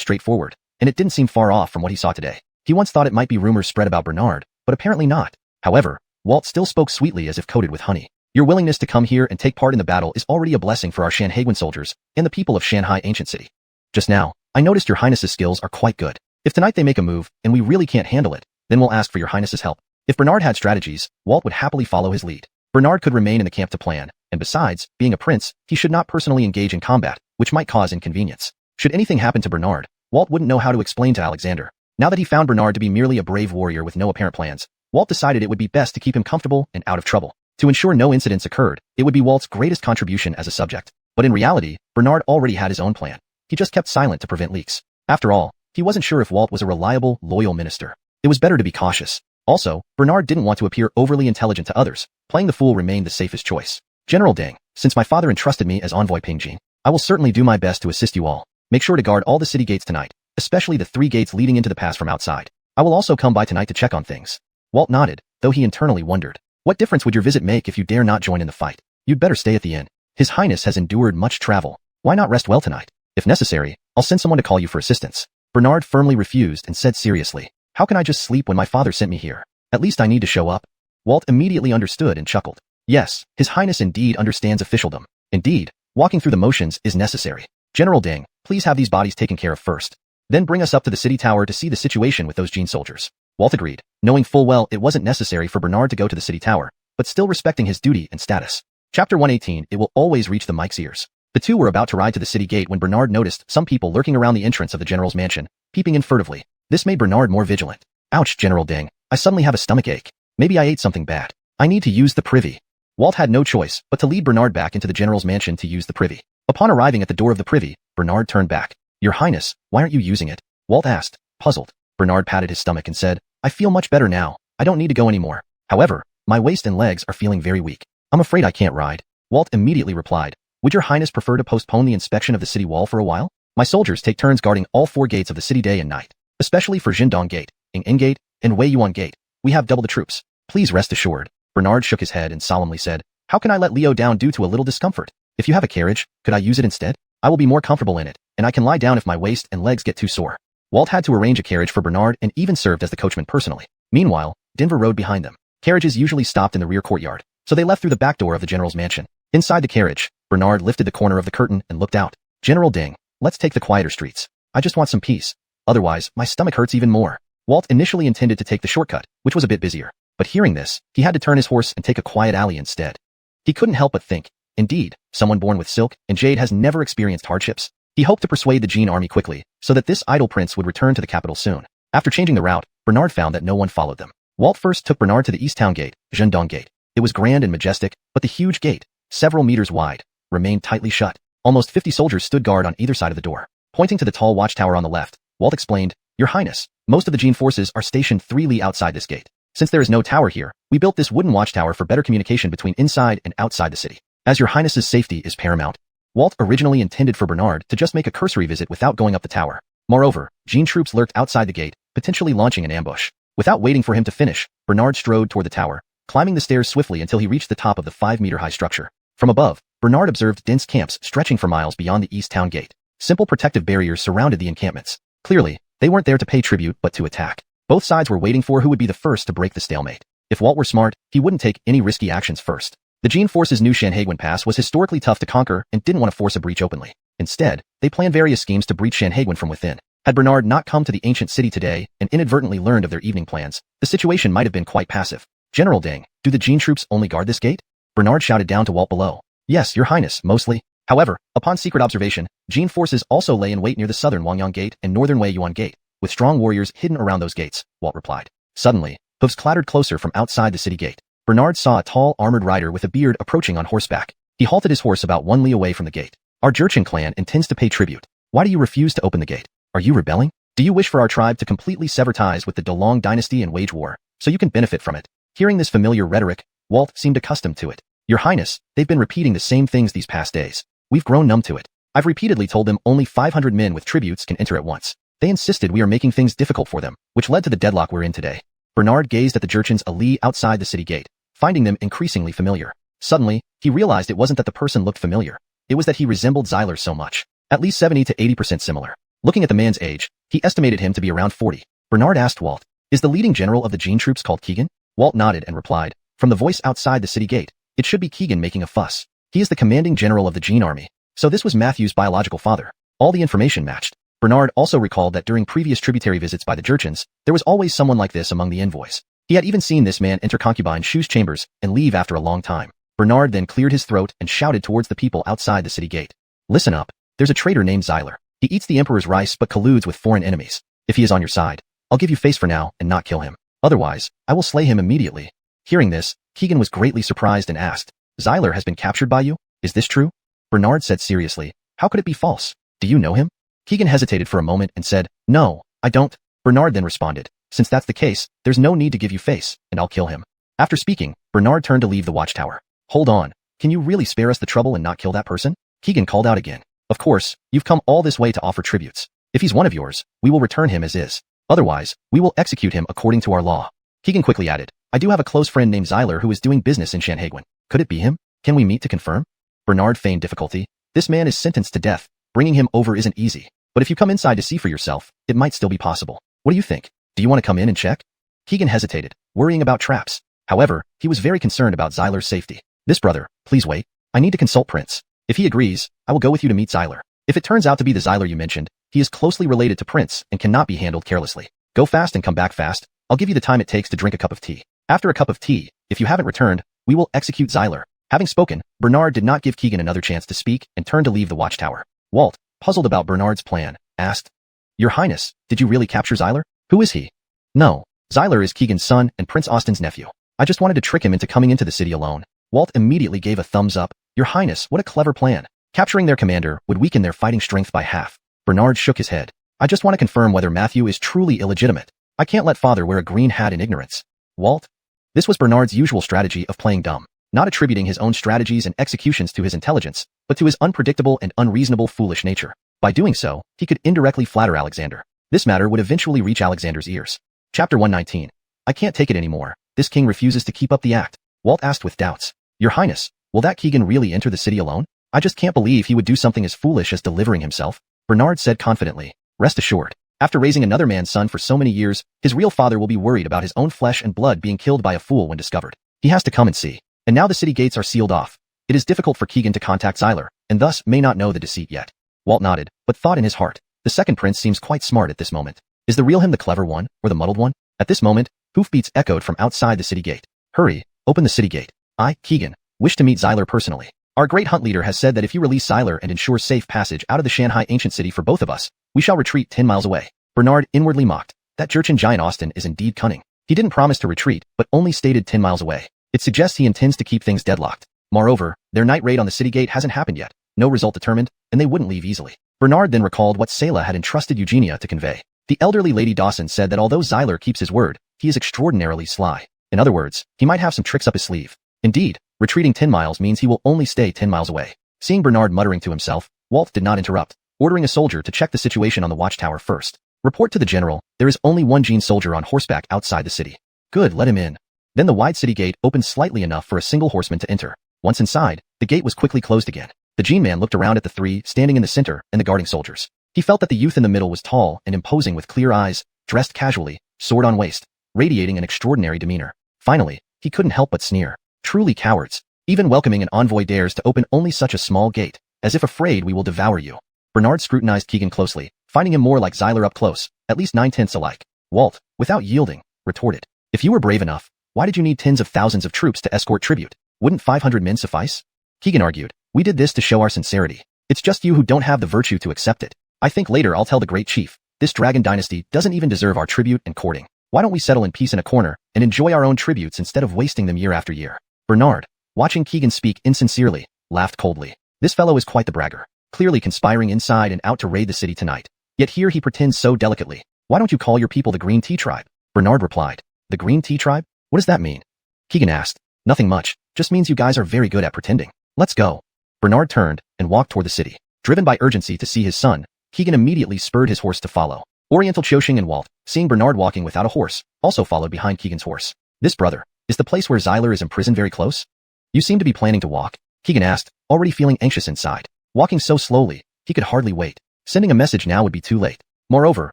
straightforward, and it didn't seem far off from what he saw today. He once thought it might be rumors spread about Bernard, but apparently not. However, Walt still spoke sweetly as if coated with honey. Your willingness to come here and take part in the battle is already a blessing for our Shanhaiguan soldiers and the people of Shanghai Ancient City. Just now, I noticed your Highness's skills are quite good. If tonight they make a move, and we really can't handle it, then we'll ask for your Highness's help. If Bernard had strategies, Walt would happily follow his lead. Bernard could remain in the camp to plan, and besides, being a prince, he should not personally engage in combat, which might cause inconvenience. Should anything happen to Bernard, Walt wouldn't know how to explain to Alexander. Now that he found Bernard to be merely a brave warrior with no apparent plans, Walt decided it would be best to keep him comfortable and out of trouble. To ensure no incidents occurred, it would be Walt's greatest contribution as a subject. But in reality, Bernard already had his own plan. He just kept silent to prevent leaks. After all, he wasn't sure if Walt was a reliable, loyal minister. It was better to be cautious. Also, Bernard didn't want to appear overly intelligent to others. Playing the fool remained the safest choice. General Deng, since my father entrusted me as Envoy Ping Jean, I will certainly do my best to assist you all. Make sure to guard all the city gates tonight, especially the 3 gates leading into the pass from outside. I will also come by tonight to check on things. Walt nodded, though he internally wondered. What difference would your visit make if you dare not join in the fight? You'd better stay at the inn. His Highness has endured much travel. Why not rest well tonight? If necessary, I'll send someone to call you for assistance. Bernard firmly refused and said seriously, how can I just sleep when my father sent me here? At least I need to show up. Walt immediately understood and chuckled. Yes, His Highness indeed understands officialdom. Indeed, Walking through the motions is necessary. General Ding, please have these bodies taken care of first. Then bring us up to the city tower to see the situation with those Gene soldiers. Walt agreed, knowing full well it wasn't necessary for Bernard to go to the city tower, but still respecting his duty and status. Chapter 118, it will always reach the Mike's ears. The two were about to ride to the city gate when Bernard noticed some people lurking around the entrance of the general's mansion, peeping in furtively. This made Bernard more vigilant. Ouch, General Ding, I suddenly have a stomach ache. Maybe I ate something bad. I need to use the privy. Walt had no choice but to lead Bernard back into the general's mansion to use the privy. Upon arriving at the door of the privy, Bernard turned back. Your Highness, why aren't you using it? Walt asked, puzzled. Bernard patted his stomach and said, I feel much better now. I don't need to go anymore. However, my waist and legs are feeling very weak. I'm afraid I can't ride. Walt immediately replied, would your Highness prefer to postpone the inspection of the city wall for a while? My soldiers take turns guarding all 4 gates of the city day and night, especially for Jindong Gate, Ing Gate, and Wei Yuan Gate. We have double the troops. Please rest assured. Bernard shook his head and solemnly said, how can I let Leo down due to a little discomfort? If you have a carriage, could I use it instead? I will be more comfortable in it, and I can lie down if my waist and legs get too sore. Walt had to arrange a carriage for Bernard and even served as the coachman personally. Meanwhile, Denver rode behind them. Carriages usually stopped in the rear courtyard, so they left through the back door of the general's mansion. Inside the carriage, Bernard lifted the corner of the curtain and looked out. General Ding, let's take the quieter streets. I just want some peace. Otherwise, my stomach hurts even more. Walt initially intended to take the shortcut, which was a bit busier. But hearing this, he had to turn his horse and take a quiet alley instead. He couldn't help but think, indeed, someone born with silk and jade has never experienced hardships. He hoped to persuade the Gene army quickly, so that this idle prince would return to the capital soon. After changing the route, Bernard found that no one followed them. Walt first took Bernard to the East Town Gate, Jindong Gate. It was grand and majestic, but the huge gate, several meters wide, remained tightly shut. Almost 50 soldiers stood guard on either side of the door. Pointing to the tall watchtower on the left, Walt explained, Your Highness, most of the Gene forces are stationed 3 li outside this gate. Since there is no tower here, we built this wooden watchtower for better communication between inside and outside the city. As your Highness's safety is paramount. Walt originally intended for Bernard to just make a cursory visit without going up the tower. Moreover, Gene troops lurked outside the gate, potentially launching an ambush. Without waiting for him to finish, Bernard strode toward the tower, climbing the stairs swiftly until he reached the top of the 5-meter-high structure. From above, Bernard observed dense camps stretching for miles beyond the East Town Gate. Simple protective barriers surrounded the encampments. Clearly, they weren't there to pay tribute but to attack. Both sides were waiting for who would be the first to break the stalemate. If Walt were smart, he wouldn't take any risky actions first. The Gene forces knew Shanhaiguan Pass was historically tough to conquer and didn't want to force a breach openly. Instead, they planned various schemes to breach Shanhaiguan from within. Had Bernard not come to the ancient city today and inadvertently learned of their evening plans, the situation might have been quite passive. General Ding, do the Gene troops only guard this gate? Bernard shouted down to Walt below. Yes, your Highness, mostly. However, upon secret observation, Gene forces also lay in wait near the southern Wangyang Gate and northern Wei Yuan Gate, with strong warriors hidden around those gates, Walt replied. Suddenly, hooves clattered closer from outside the city gate. Bernard saw a tall, armored rider with a beard approaching on horseback. He halted his horse about 1 li away from the gate. Our Jurchen clan intends to pay tribute. Why do you refuse to open the gate? Are you rebelling? Do you wish for our tribe to completely sever ties with the Dolong dynasty and wage war, so you can benefit from it? Hearing this familiar rhetoric, Walt seemed accustomed to it. Your Highness, they've been repeating the same things these past days. We've grown numb to it. I've repeatedly told them only 500 men with tributes can enter at once. They insisted we are making things difficult for them, which led to the deadlock we're in today. Bernard gazed at the Jurchens a li outside the city gate, finding them increasingly familiar. Suddenly, he realized it wasn't that the person looked familiar. It was that he resembled Xyler so much. At least 70 to 80% similar. Looking at the man's age, he estimated him to be around 40. Bernard asked Walt, is the leading general of the Gene troops called Keegan? Walt nodded and replied, from the voice outside the city gate, it should be Keegan making a fuss. He is the commanding general of the Gene army. So this was Matthew's biological father. All the information matched. Bernard also recalled that during previous tributary visits by the Jurchens, there was always someone like this among the envoys. He had even seen this man enter concubine Shu's chambers and leave after a long time. Bernard then cleared his throat and shouted towards the people outside the city gate. Listen up. There's a traitor named Xyler. He eats the emperor's rice but colludes with foreign enemies. If he is on your side, I'll give you face for now and not kill him. Otherwise, I will slay him immediately. Hearing this, Keegan was greatly surprised and asked, Xyler has been captured by you? Is this true? Bernard said seriously, how could it be false? Do you know him? Keegan hesitated for a moment and said, no, I don't. Bernard then responded, since that's the case, there's no need to give you face, and I'll kill him. After speaking, Bernard turned to leave the watchtower. Hold on, can you really spare us the trouble and not kill that person? Keegan called out again. Of course, you've come all this way to offer tributes. If he's one of yours, we will return him as is. Otherwise, we will execute him according to our law. Keegan quickly added, I do have a close friend named Xyler who is doing business in Shanhaiguan. Could it be him? Can we meet to confirm? Bernard feigned difficulty. This man is sentenced to death. Bringing him over isn't easy. But if you come inside to see for yourself, it might still be possible. What do you think? Do you want to come in and check? Keegan hesitated, worrying about traps. However, he was very concerned about Xyler's safety. This brother, please wait. I need to consult Prince. If he agrees, I will go with you to meet Xyler. If it turns out to be the Xyler you mentioned, he is closely related to Prince and cannot be handled carelessly. Go fast and come back fast. I'll give you the time it takes to drink a cup of tea. After a cup of tea, if you haven't returned, we will execute Xyler. Having spoken, Bernard did not give Keegan another chance to speak and turned to leave the watchtower. Walt, puzzled about Bernard's plan, asked, Your Highness, did you really capture Xyler? Who is he? No, Xyler is Keegan's son and Prince Austin's nephew. I just wanted to trick him into coming into the city alone. Walt immediately gave a thumbs up. Your Highness, what a clever plan. Capturing their commander would weaken their fighting strength by half. Bernard shook his head. I just want to confirm whether Matthew is truly illegitimate. I can't let father wear a green hat in ignorance. Walt? This was Bernard's usual strategy of playing dumb, not attributing his own strategies and executions to his intelligence, but to his unpredictable and unreasonable foolish nature. By doing so, he could indirectly flatter Alexander. This matter would eventually reach Alexander's ears. Chapter 119. I can't take it anymore. This king refuses to keep up the act. Walt asked with doubts. Your Highness, will that Keegan really enter the city alone? I just can't believe he would do something as foolish as delivering himself. Bernard said confidently. Rest assured. After raising another man's son for so many years, his real father will be worried about his own flesh and blood being killed by a fool when discovered. He has to come and see. And now the city gates are sealed off. It is difficult for Keegan to contact Xyler, and thus may not know the deceit yet. Walt nodded, but thought in his heart. The second prince seems quite smart at this moment. Is the real him the clever one, or the muddled one? At this moment, hoofbeats echoed from outside the city gate. Hurry, open the city gate. I, Keegan, wish to meet Xyler personally. Our great hunt leader has said that if you release Xyler and ensure safe passage out of the Shanghai ancient city for both of us, we shall retreat 10 miles away. Bernard inwardly mocked. That Jurchen giant Austin is indeed cunning. He didn't promise to retreat, but only stated 10 miles away. It suggests he intends to keep things deadlocked. Moreover, their night raid on the city gate hasn't happened yet, no result determined, and they wouldn't leave easily. Bernard then recalled what Selah had entrusted Eugenia to convey. The elderly Lady Dawson said that although Xyler keeps his word, he is extraordinarily sly. In other words, he might have some tricks up his sleeve. Indeed, retreating 10 miles means he will only stay 10 miles away. Seeing Bernard muttering to himself, Walt did not interrupt, ordering a soldier to check the situation on the watchtower first. Report to the general, there is only one Gene soldier on horseback outside the city. Good, let him in. Then the wide city gate opened slightly enough for a single horseman to enter. Once inside, the gate was quickly closed again. The Gene man looked around at the three standing in the center and the guarding soldiers. He felt that the youth in the middle was tall and imposing with clear eyes, dressed casually, sword on waist, radiating an extraordinary demeanor. Finally, he couldn't help but sneer. Truly cowards. Even welcoming an envoy dares to open only such a small gate, as if afraid we will devour you. Bernard scrutinized Keegan closely, finding him more like Xyler up close, at least 9/10 alike. Walt, without yielding, retorted. If you were brave enough, why did you need tens of thousands of troops to escort tribute? Wouldn't 500 men suffice? Keegan argued. We did this to show our sincerity. It's just you who don't have the virtue to accept it. I think later I'll tell the great chief, this dragon dynasty doesn't even deserve our tribute and courting. Why don't we settle in peace in a corner and enjoy our own tributes instead of wasting them year after year? Bernard, watching Keegan speak insincerely, laughed coldly. This fellow is quite the bragger, clearly conspiring inside and out to raid the city tonight. Yet here he pretends so delicately. Why don't you call your people the Green Tea Tribe? Bernard replied. The Green Tea Tribe? What does that mean? Keegan asked. Nothing much, just means you guys are very good at pretending. Let's go. Bernard turned and walked toward the city. Driven by urgency to see his son, Keegan immediately spurred his horse to follow. Oriental Choshing and Walt, seeing Bernard walking without a horse, also followed behind Keegan's horse. This brother, is the place where Xyler is imprisoned very close? You seem to be planning to walk, Keegan asked, already feeling anxious inside. Walking so slowly, he could hardly wait. Sending a message now would be too late. Moreover,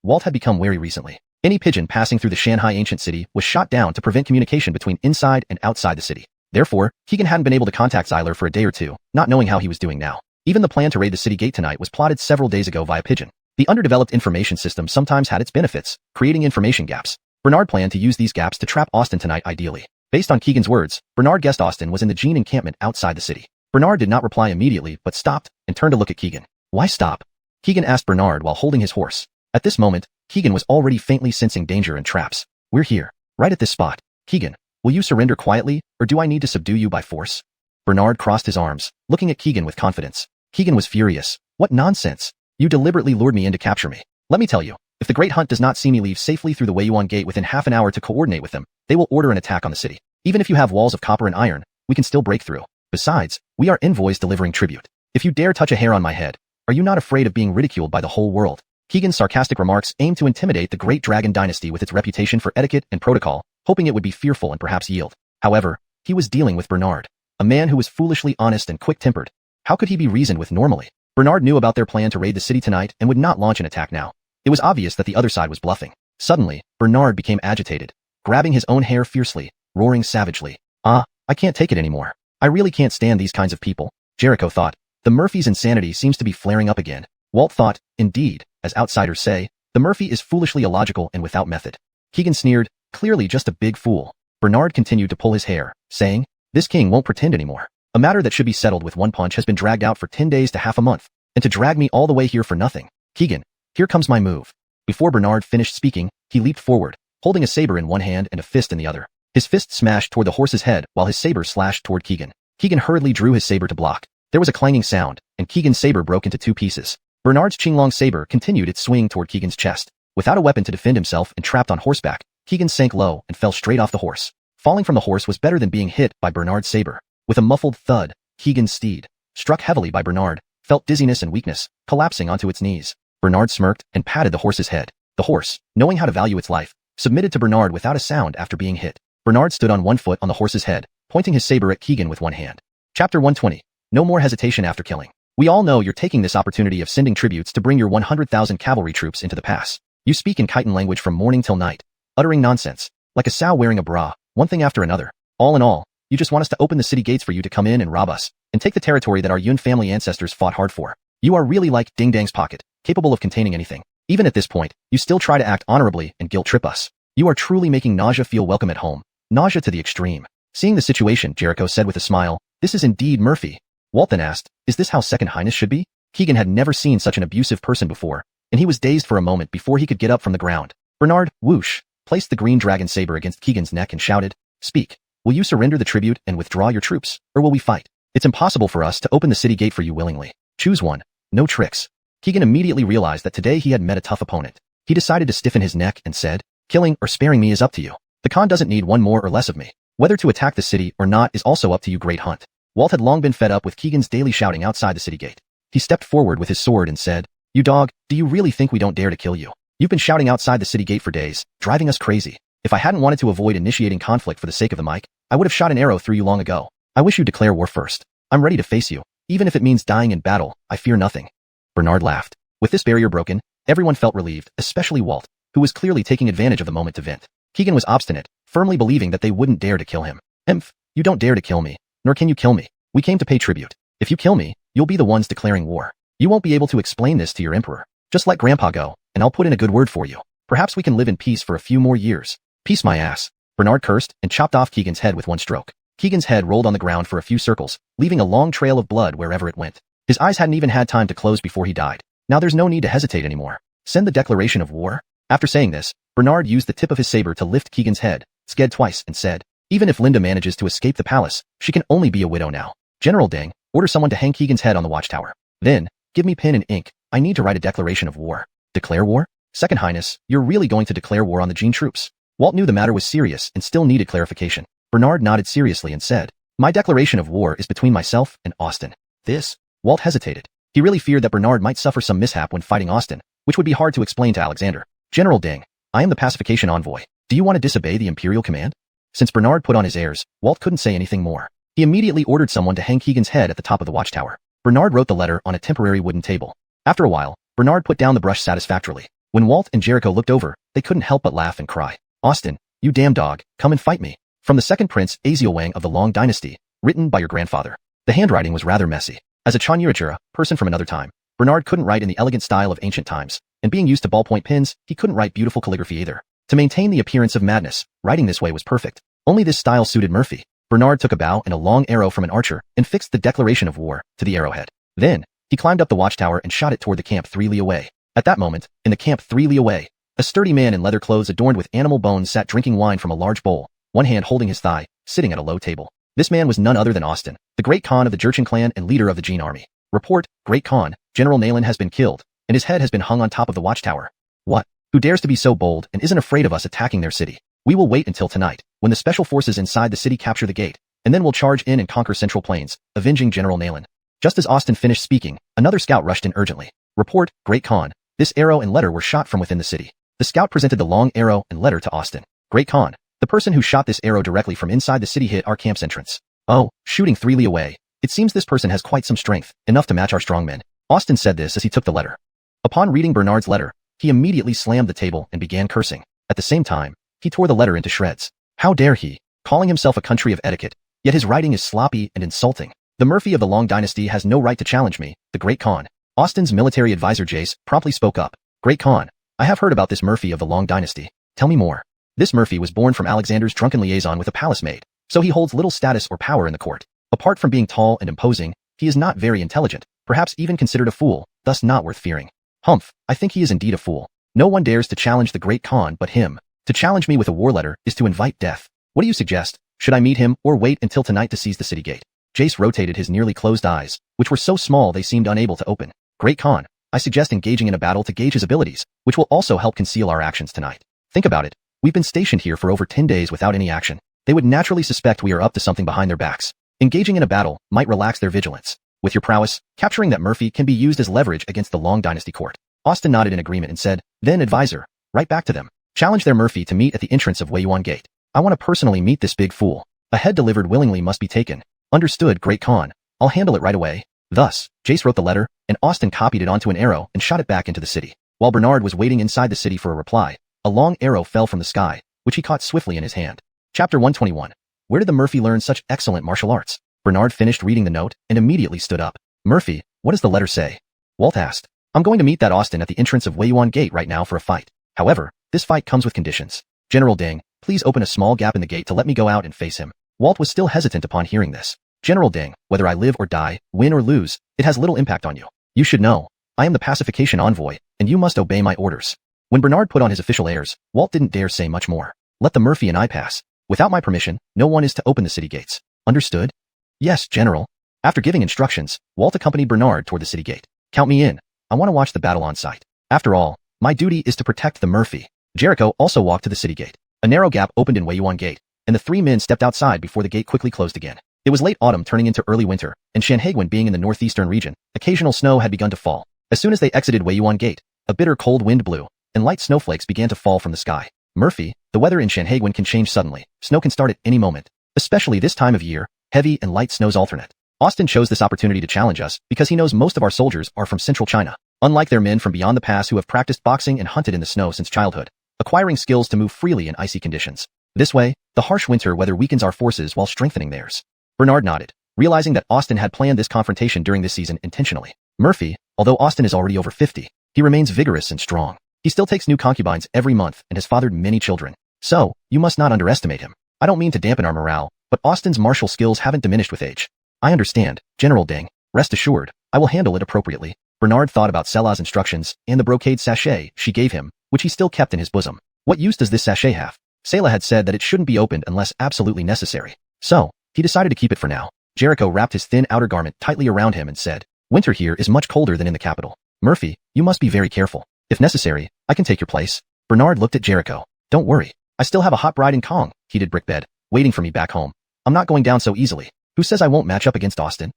Walt had become wary recently. Any pigeon passing through the Shanghai ancient city was shot down to prevent communication between inside and outside the city. Therefore, Keegan hadn't been able to contact Xyler for a day or two, not knowing how he was doing now. Even the plan to raid the city gate tonight was plotted several days ago via pigeon. The underdeveloped information system sometimes had its benefits, creating information gaps. Bernard planned to use these gaps to trap Austin tonight ideally. Based on Keegan's words, Bernard guessed Austin was in the Gene encampment outside the city. Bernard did not reply immediately but stopped and turned to look at Keegan. Why stop? Keegan asked Bernard while holding his horse. At this moment, Keegan was already faintly sensing danger and traps. We're here, right at this spot. Keegan, will you surrender quietly, or do I need to subdue you by force? Bernard crossed his arms, looking at Keegan with confidence. Keegan was furious. What nonsense! You deliberately lured me in to capture me. Let me tell you, if the Great Hunt does not see me leave safely through the Weiyuan Gate within half an hour to coordinate with them, they will order an attack on the city. Even if you have walls of copper and iron, we can still break through. Besides, we are envoys delivering tribute. If you dare touch a hair on my head, are you not afraid of being ridiculed by the whole world? Keegan's sarcastic remarks aimed to intimidate the great dragon dynasty with its reputation for etiquette and protocol, hoping it would be fearful and perhaps yield. However, he was dealing with Bernard, a man who was foolishly honest and quick-tempered. How could he be reasoned with normally? Bernard knew about their plan to raid the city tonight and would not launch an attack now. It was obvious that the other side was bluffing. Suddenly, Bernard became agitated, grabbing his own hair fiercely, roaring savagely. I can't take it anymore. I really can't stand these kinds of people, Jericho thought. The Murphy's insanity seems to be flaring up again. Walt thought, indeed, as outsiders say, the Murphy is foolishly illogical and without method. Keegan sneered, clearly just a big fool. Bernard continued to pull his hair, saying, this king won't pretend anymore. A matter that should be settled with one punch has been dragged out for 10 days to half a month, and to drag me all the way here for nothing. Keegan, here comes my move. Before Bernard finished speaking, he leaped forward, holding a saber in one hand and a fist in the other. His fist smashed toward the horse's head while his saber slashed toward Keegan. Keegan hurriedly drew his saber to block. There was a clanging sound, and Keegan's saber broke into 2 pieces. Bernard's Qinglong saber continued its swing toward Keegan's chest. Without a weapon to defend himself and trapped on horseback, Keegan sank low and fell straight off the horse. Falling from the horse was better than being hit by Bernard's saber. With a muffled thud, Keegan's steed, struck heavily by Bernard, felt dizziness and weakness, collapsing onto its knees. Bernard smirked and patted the horse's head. The horse, knowing how to value its life, submitted to Bernard without a sound after being hit. Bernard stood on one foot on the horse's head, pointing his saber at Keegan with one hand. Chapter 120. No more hesitation after killing. We all know you're taking this opportunity of sending tributes to bring your 100,000 cavalry troops into the pass. You speak in chitin language from morning till night, uttering nonsense, like a sow wearing a bra, one thing after another. All in all, you just want us to open the city gates for you to come in and rob us, and take the territory that our Yun family ancestors fought hard for. You are really like Ding Dang's pocket, capable of containing anything. Even at this point, you still try to act honorably and guilt trip us. You are truly making Nausea feel welcome at home. Nausea to the extreme. Seeing the situation, Jericho said with a smile, this is indeed Murphy. Walt then asked, is this how Second Highness should be? Keegan had never seen such an abusive person before, and he was dazed for a moment before he could get up from the ground. Bernard, whoosh, placed the green dragon saber against Keegan's neck and shouted, speak. Will you surrender the tribute and withdraw your troops, or will we fight? It's impossible for us to open the city gate for you willingly. Choose one. No tricks. Keegan immediately realized that today he had met a tough opponent. He decided to stiffen his neck and said, killing or sparing me is up to you. The Khan doesn't need one more or less of me. Whether to attack the city or not is also up to you, Great Hunt. Walt had long been fed up with Keegan's daily shouting outside the city gate. He stepped forward with his sword and said, you dog, do you really think we don't dare to kill you? You've been shouting outside the city gate for days, driving us crazy. If I hadn't wanted to avoid initiating conflict for the sake of the mic, I would have shot an arrow through you long ago. I wish you'd declare war first. I'm ready to face you. Even if it means dying in battle, I fear nothing. Bernard laughed. With this barrier broken, everyone felt relieved, especially Walt, who was clearly taking advantage of the moment to vent. Keegan was obstinate, firmly believing that they wouldn't dare to kill him. Emph, you don't dare to kill me, nor can you kill me. We came to pay tribute. If you kill me, you'll be the ones declaring war. You won't be able to explain this to your emperor. Just let Grandpa go, and I'll put in a good word for you. Perhaps we can live in peace for a few more years. Peace my ass. Bernard cursed and chopped off Keegan's head with one stroke. Keegan's head rolled on the ground for a few circles, leaving a long trail of blood wherever it went. His eyes hadn't even had time to close before he died. Now there's no need to hesitate anymore. Send the declaration of war. After saying this, Bernard used the tip of his saber to lift Keegan's head, sked twice, and said, even if Linda manages to escape the palace, she can only be a widow now. General Deng, order someone to hang Keegan's head on the watchtower. Then, give me pen and ink. I need to write a declaration of war. Declare war? Second Highness, you're really going to declare war on the Jin troops? Walt knew the matter was serious and still needed clarification. Bernard nodded seriously and said, my declaration of war is between myself and Austin. This? Walt hesitated. He really feared that Bernard might suffer some mishap when fighting Austin, which would be hard to explain to Alexander. General Deng, I am the pacification envoy. Do you want to disobey the imperial command? Since Bernard put on his airs, Walt couldn't say anything more. He immediately ordered someone to hang Keegan's head at the top of the watchtower. Bernard wrote the letter on a temporary wooden table. After a while, Bernard put down the brush satisfactorily. When Walt and Jericho looked over, they couldn't help but laugh and cry. Austin, you damn dog, come and fight me. From the second prince Azielwang of the Long Dynasty, written by your grandfather. The handwriting was rather messy. As a Chanurachura, person from another time, Bernard couldn't write in the elegant style of ancient times, and being used to ballpoint pens, he couldn't write beautiful calligraphy either. To maintain the appearance of madness, writing this way was perfect. Only this style suited Murphy. Bernard took a bow and a long arrow from an archer and fixed the declaration of war to the arrowhead. Then, he climbed up the watchtower and shot it toward the camp 3 li away. At that moment, in the camp 3 li away, a sturdy man in leather clothes adorned with animal bones sat drinking wine from a large bowl, one hand holding his thigh, sitting at a low table. This man was none other than Austin, the great Khan of the Jurchen clan and leader of the Jin army. Report, Great Khan, General Nayland has been killed, and his head has been hung on top of the watchtower. What? Who dares to be so bold and isn't afraid of us attacking their city? We will wait until tonight, when the special forces inside the city capture the gate, and then we'll charge in and conquer Central Plains, avenging General Nayland. Just as Austin finished speaking, another scout rushed in urgently. Report, Great Khan, this arrow and letter were shot from within the city. The scout presented the long arrow and letter to Austin. Great Khan, the person who shot this arrow directly from inside the city hit our camp's entrance. Oh, shooting 3 li away. It seems this person has quite some strength, enough to match our strong men. Austin said this as he took the letter. Upon reading Bernard's letter, he immediately slammed the table and began cursing. At the same time, he tore the letter into shreds. How dare he, calling himself a country of etiquette, yet his writing is sloppy and insulting. The Murphy of the Long Dynasty has no right to challenge me, the Great Khan. Austin's military advisor Jace promptly spoke up. Great Khan, I have heard about this Murphy of the Long Dynasty. Tell me more. This Murphy was born from Alexander's drunken liaison with a palace maid, so he holds little status or power in the court. Apart from being tall and imposing, he is not very intelligent, perhaps even considered a fool, thus not worth fearing. Humph, I think he is indeed a fool. No one dares to challenge the Great Khan but him. To challenge me with a war letter is to invite death. What do you suggest? Should I meet him or wait until tonight to seize the city gate? Jace rotated his nearly closed eyes, which were so small they seemed unable to open. Great Khan, I suggest engaging in a battle to gauge his abilities, which will also help conceal our actions tonight. Think about it. We've been stationed here for over 10 days without any action. They would naturally suspect we are up to something behind their backs. Engaging in a battle might relax their vigilance. With your prowess, capturing that Murphy can be used as leverage against the Long Dynasty court. Austin nodded in agreement and said, then advisor, right back to them. Challenge their Murphy to meet at the entrance of Wei Yuan Gate. I want to personally meet this big fool. A head delivered willingly must be taken. Understood, Great Khan. I'll handle it right away. Thus, Jace wrote the letter, and Austin copied it onto an arrow and shot it back into the city. While Bernard was waiting inside the city for a reply, a long arrow fell from the sky, which he caught swiftly in his hand. Chapter 121. Where did the Murphy learn such excellent martial arts? Bernard finished reading the note and immediately stood up. Murphy, what does the letter say? Walt asked. I'm going to meet that Austin at the entrance of Wei Yuan Gate right now for a fight. However, this fight comes with conditions. General Ding, please open a small gap in the gate to let me go out and face him. Walt was still hesitant upon hearing this. General Ding, whether I live or die, win or lose, it has little impact on you. You should know. I am the pacification envoy, and you must obey my orders. When Bernard put on his official airs, Walt didn't dare say much more. Let the Murphy and I pass. Without my permission, no one is to open the city gates. Understood? Yes, General. After giving instructions, Walt accompanied Bernard toward the city gate. Count me in. I want to watch the battle on sight. After all, my duty is to protect the Murphy. Jericho also walked to the city gate. A narrow gap opened in Wei Yuan Gate, and the three men stepped outside before the gate quickly closed again. It was late autumn turning into early winter, and Shanhaiguan being in the northeastern region, occasional snow had begun to fall. As soon as they exited Wei Yuan Gate, a bitter cold wind blew, and light snowflakes began to fall from the sky. Murphy, the weather in Shanhaiguan can change suddenly. Snow can start at any moment. Especially this time of year, heavy and light snows alternate. Austin chose this opportunity to challenge us because he knows most of our soldiers are from central China. Unlike their men from beyond the pass who have practiced boxing and hunted in the snow since childhood, acquiring skills to move freely in icy conditions. This way, the harsh winter weather weakens our forces while strengthening theirs. Bernard nodded, realizing that Austin had planned this confrontation during this season intentionally. Murphy, although Austin is already over 50, he remains vigorous and strong. He still takes new concubines every month and has fathered many children. So, you must not underestimate him. I don't mean to dampen our morale, but Austin's martial skills haven't diminished with age. I understand, General Ding. Rest assured, I will handle it appropriately. Bernard thought about Selah's instructions and the brocade sachet she gave him, which he still kept in his bosom. What use does this sachet have? Selah had said that it shouldn't be opened unless absolutely necessary. So, he decided to keep it for now. Jericho wrapped his thin outer garment tightly around him and said, Winter here is much colder than in the capital. Murphy, you must be very careful. If necessary, I can take your place. Bernard looked at Jericho. Don't worry. I still have a hot bride in Kong, heated brickbed, waiting for me back home. I'm not going down so easily. Who says I won't match up against Austin?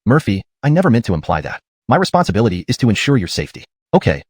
Murphy, I never meant to imply that. My responsibility is to ensure your safety. Okay.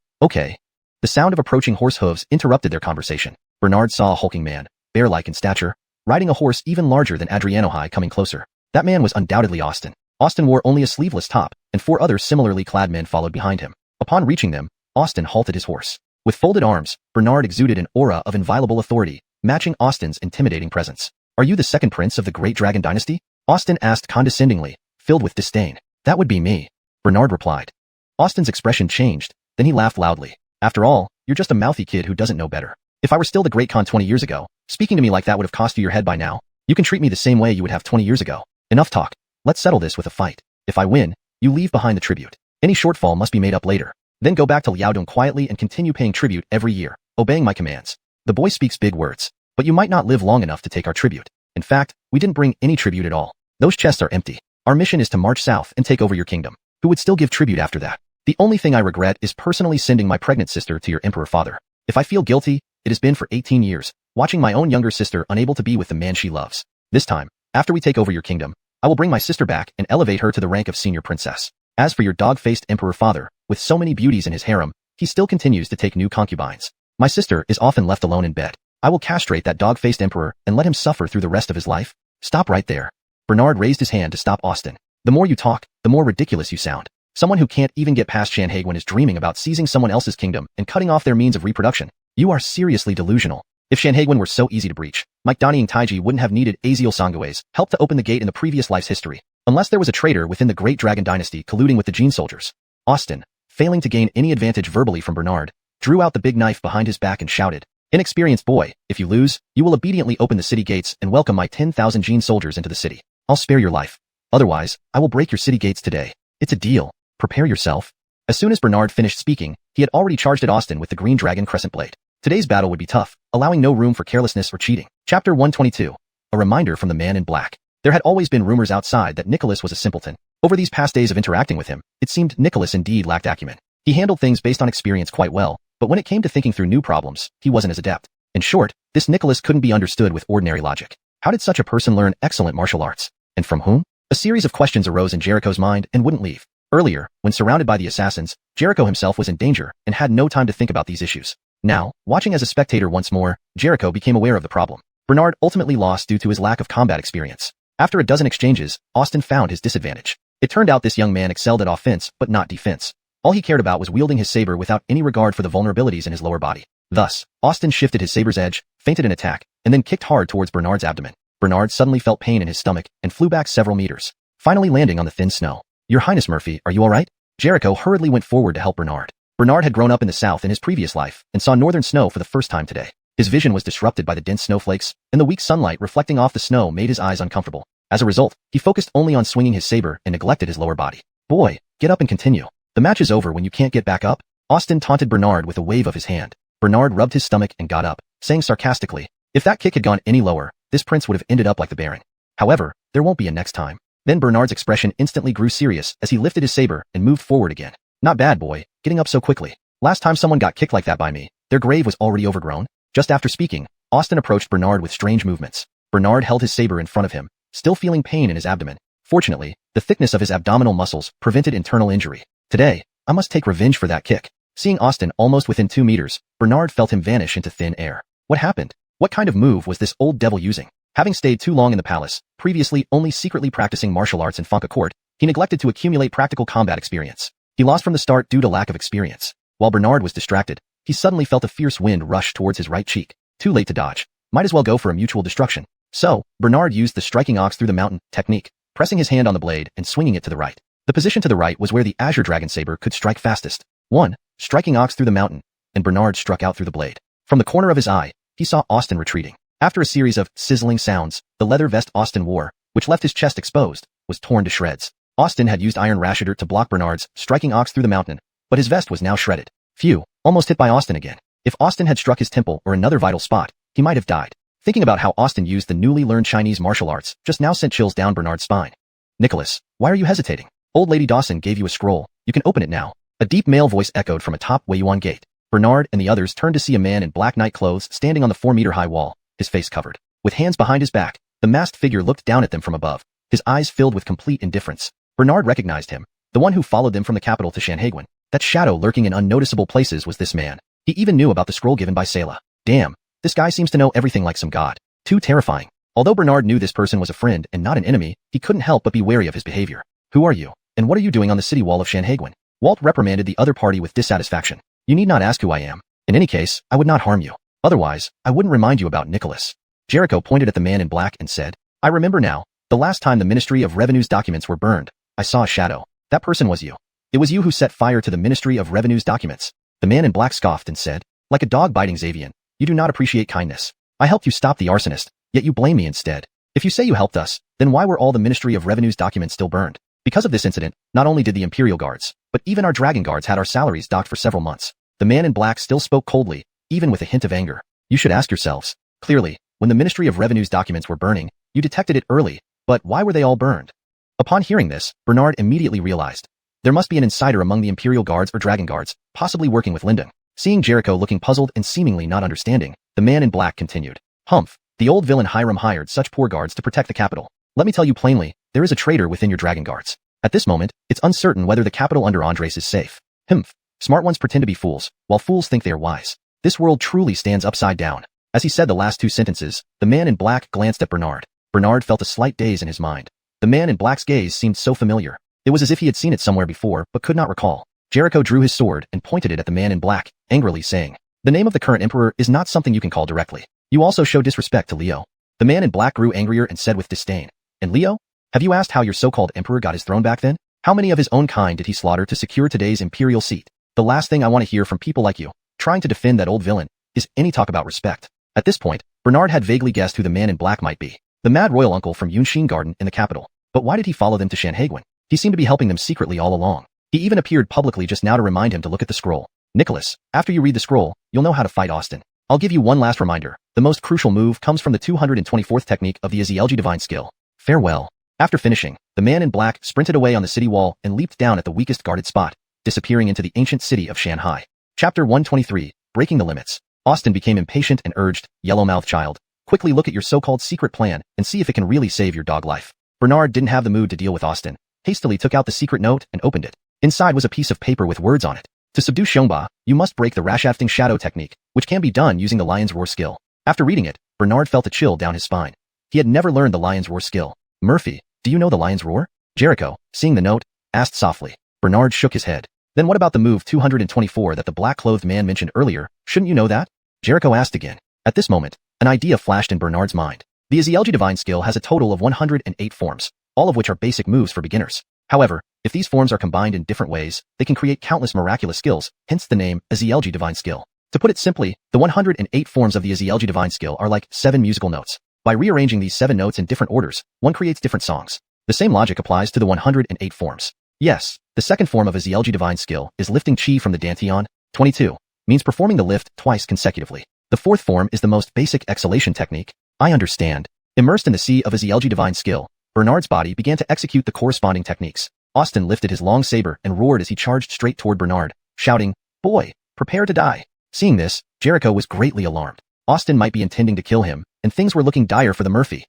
The sound of approaching horse hooves interrupted their conversation. Bernard saw a hulking man, bear-like in stature, riding a horse even larger than Adriano High coming closer. That man was undoubtedly Austin. Austin wore only a sleeveless top, and 4 other similarly clad men followed behind him. Upon reaching them, Austin halted his horse. With folded arms, Bernard exuded an aura of inviolable authority, matching Austin's intimidating presence. Are you the second prince of the Great Dragon Dynasty? Austin asked condescendingly, filled with disdain. That would be me, Bernard replied. Austin's expression changed, then he laughed loudly. After all, you're just a mouthy kid who doesn't know better. If I were still the Great Khan 20 years ago, speaking to me like that would have cost you your head by now. You can treat me the same way you would have 20 years ago. Enough talk. Let's settle this with a fight. If I win, you leave behind the tribute. Any shortfall must be made up later. Then go back to Liaodong quietly and continue paying tribute every year, obeying my commands. The boy speaks big words, but you might not live long enough to take our tribute. In fact, we didn't bring any tribute at all. Those chests are empty. Our mission is to march south and take over your kingdom. Who would still give tribute after that? The only thing I regret is personally sending my pregnant sister to your emperor father. If I feel guilty, it has been for 18 years, watching my own younger sister unable to be with the man she loves. This time, after we take over your kingdom, I will bring my sister back and elevate her to the rank of senior princess. As for your dog-faced emperor father, with so many beauties in his harem, he still continues to take new concubines. My sister is often left alone in bed. I will castrate that dog-faced emperor and let him suffer through the rest of his life. Stop right there. Bernard raised his hand to stop Austin. The more you talk, the more ridiculous you sound. Someone who can't even get past Shanhaiguan is dreaming about seizing someone else's kingdom and cutting off their means of reproduction. You are seriously delusional. If Shanhaiguan were so easy to breach, Mike Donnie and Taiji wouldn't have needed Aziel Sangwe's help to open the gate in the previous life's history. Unless there was a traitor within the Great Dragon Dynasty colluding with the Gene soldiers. Austin, failing to gain any advantage verbally from Bernard, drew out the big knife behind his back and shouted, "Inexperienced boy, if you lose, you will obediently open the city gates and welcome my 10,000 Gene soldiers into the city. I'll spare your life. Otherwise, I will break your city gates today. It's a deal. Prepare yourself." As soon as Bernard finished speaking, he had already charged at Austin with the Green Dragon Crescent Blade. Today's battle would be tough, allowing no room for carelessness or cheating. Chapter 122. A reminder from the Man in Black. There had always been rumors outside that Nicholas was a simpleton. Over these past days of interacting with him, it seemed Nicholas indeed lacked acumen. He handled things based on experience quite well, but when it came to thinking through new problems, he wasn't as adept. In short, this Nicholas couldn't be understood with ordinary logic. How did such a person learn excellent martial arts? And from whom? A series of questions arose in Jericho's mind and wouldn't leave. Earlier, when surrounded by the assassins, Jericho himself was in danger and had no time to think about these issues. Now, watching as a spectator once more, Jericho became aware of the problem. Bernard ultimately lost due to his lack of combat experience. After a dozen exchanges, Austin found his disadvantage. It turned out this young man excelled at offense but not defense. All he cared about was wielding his saber without any regard for the vulnerabilities in his lower body. Thus, Austin shifted his saber's edge, feinted an attack, and then kicked hard towards Bernard's abdomen. Bernard suddenly felt pain in his stomach and flew back several meters, finally landing on the thin snow. "Your Highness Murphy, are you alright?" Jericho hurriedly went forward to help Bernard. Bernard had grown up in the south in his previous life and saw northern snow for the first time today. His vision was disrupted by the dense snowflakes, and the weak sunlight reflecting off the snow made his eyes uncomfortable. As a result, he focused only on swinging his saber and neglected his lower body. "Boy, get up and continue. The match is over when you can't get back up," Austin taunted Bernard with a wave of his hand. Bernard rubbed his stomach and got up, saying sarcastically, "If that kick had gone any lower, this prince would have ended up like the Baron. However, there won't be a next time." Then Bernard's expression instantly grew serious as he lifted his saber and moved forward again. "Not bad, boy, getting up so quickly. Last time someone got kicked like that by me, their grave was already overgrown." Just after speaking, Austin approached Bernard with strange movements. Bernard held his saber in front of him, still feeling pain in his abdomen. Fortunately, the thickness of his abdominal muscles prevented internal injury. "Today, I must take revenge for that kick." Seeing Austin almost within 2 meters, Bernard felt him vanish into thin air. What happened? What kind of move was this old devil using? Having stayed too long in the palace, previously only secretly practicing martial arts in Fonka Court, he neglected to accumulate practical combat experience. He lost from the start due to lack of experience. While Bernard was distracted, he suddenly felt a fierce wind rush towards his right cheek. Too late to dodge. Might as well go for a mutual destruction. So, Bernard used the striking ox through the mountain technique, pressing his hand on the blade and swinging it to the right. The position to the right was where the Azure Dragon Saber could strike fastest. 1. Striking ox through the mountain, and Bernard struck out through the blade. From the corner of his eye, he saw Austin retreating. After a series of sizzling sounds, the leather vest Austin wore, which left his chest exposed, was torn to shreds. Austin had used Iron Rashider to block Bernard's striking ox through the mountain, but his vest was now shredded. Phew, almost hit by Austin again. If Austin had struck his temple or another vital spot, he might have died. Thinking about how Austin used the newly learned Chinese martial arts just now sent chills down Bernard's spine. "Nicholas, why are you hesitating? Old Lady Dawson gave you a scroll. You can open it now." A deep male voice echoed from atop Weiyuan Gate. Bernard and the others turned to see a man in black night clothes standing on the 4-meter-high wall, his face covered. With hands behind his back, the masked figure looked down at them from above, his eyes filled with complete indifference. Bernard recognized him, the one who followed them from the capital to Shanhaiguan. That shadow lurking in unnoticeable places was this man. He even knew about the scroll given by Sayla. Damn, this guy seems to know everything like some god. Too terrifying. Although Bernard knew this person was a friend and not an enemy, he couldn't help but be wary of his behavior. "Who are you? And what are you doing on the city wall of Shanhaiguan?" Walt reprimanded the other party with dissatisfaction. "You need not ask who I am. In any case, I would not harm you. Otherwise, I wouldn't remind you about Nicholas." Jericho pointed at the man in black and said, "I remember now. The last time the Ministry of Revenue's documents were burned, I saw a shadow. That person was you. It was you who set fire to the Ministry of Revenue's documents." The man in black scoffed and said, "Like a dog biting Xavian, you do not appreciate kindness. I helped you stop the arsonist, yet you blame me instead. If you say you helped us, then why were all the Ministry of Revenue's documents still burned?" Because of this incident, not only did the Imperial Guards, but even our Dragon Guards had our salaries docked for several months. The man in black still spoke coldly, even with a hint of anger. "You should ask yourselves. Clearly, when the Ministry of Revenue's documents were burning, you detected it early, but why were they all burned?" Upon hearing this, Bernard immediately realized. There must be an insider among the Imperial Guards or Dragon Guards, possibly working with Lindung. Seeing Jericho looking puzzled and seemingly not understanding, the man in black continued. "Humph, the old villain Hiram hired such poor guards to protect the capital. Let me tell you plainly, there is a traitor within your Dragon Guards. At this moment, it's uncertain whether the capital under Andres is safe. Humph. Smart ones pretend to be fools, while fools think they are wise. This world truly stands upside down." As he said the last 2 sentences, the man in black glanced at Bernard. Bernard felt a slight daze in his mind. The man in black's gaze seemed so familiar. It was as if he had seen it somewhere before, but could not recall. Jericho drew his sword and pointed it at the man in black, angrily saying, "The name of the current emperor is not something you can call directly. You also show disrespect to Leo." The man in black grew angrier and said with disdain, "And Leo? Have you asked how your so-called emperor got his throne back then? How many of his own kind did he slaughter to secure today's imperial seat? The last thing I want to hear from people like you, trying to defend that old villain, is any talk about respect. At this point, Bernard had vaguely guessed who the man in black might be. The mad royal uncle from Yunxin Garden in the capital. But why did he follow them to Shanhaiguan? He seemed to be helping them secretly all along. He even appeared publicly just now to remind him to look at the scroll. Nicholas, after you read the scroll, you'll know how to fight Austin. I'll give you one last reminder. The most crucial move comes from the 224th technique of the Ezielgi divine skill. Farewell. After finishing, the man in black sprinted away on the city wall and leaped down at the weakest guarded spot, disappearing into the ancient city of Shanghai. Chapter 123, Breaking the Limits. Austin became impatient and urged, Yellow-mouthed child, quickly look at your so-called secret plan and see if it can really save your dog life. Bernard didn't have the mood to deal with Austin, hastily took out the secret note and opened it. Inside was a piece of paper with words on it. To subdue Xiongba, you must break the rashafting shadow technique, which can be done using the lion's roar skill. After reading it, Bernard felt a chill down his spine. He had never learned the lion's roar skill. Murphy, do you know the lion's roar? Jericho, seeing the note, asked softly. Bernard shook his head. Then what about the move 224 that the black-clothed man mentioned earlier? Shouldn't you know that? Jericho asked again. At this moment, an idea flashed in Bernard's mind. The Ezielgi divine skill has a total of 108 forms, all of which are basic moves for beginners. However, if these forms are combined in different ways, they can create countless miraculous skills, hence the name Ezielgi divine skill. To put it simply, the 108 forms of the Ezielgi divine skill are like 7 musical notes. By rearranging these 7 notes in different orders, one creates different songs. The same logic applies to the 108 forms. Yes, the second form of Ezielgi divine skill is lifting chi from the dantian. 22 means performing the lift twice consecutively. The fourth form is the most basic exhalation technique. I understand. Immersed in the sea of Ezielgi divine skill, Bernard's body began to execute the corresponding techniques. Austin lifted his long saber and roared as he charged straight toward Bernard, shouting, Boy, prepare to die. Seeing this, Jericho was greatly alarmed. Austin might be intending to kill him, and things were looking dire for the Murphy.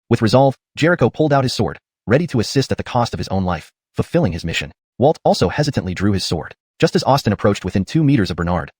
With resolve, Jericho pulled out his sword, ready to assist at the cost of his own life, fulfilling his mission. Walt also hesitantly drew his sword. Just as Austin approached within 2 meters of Bernard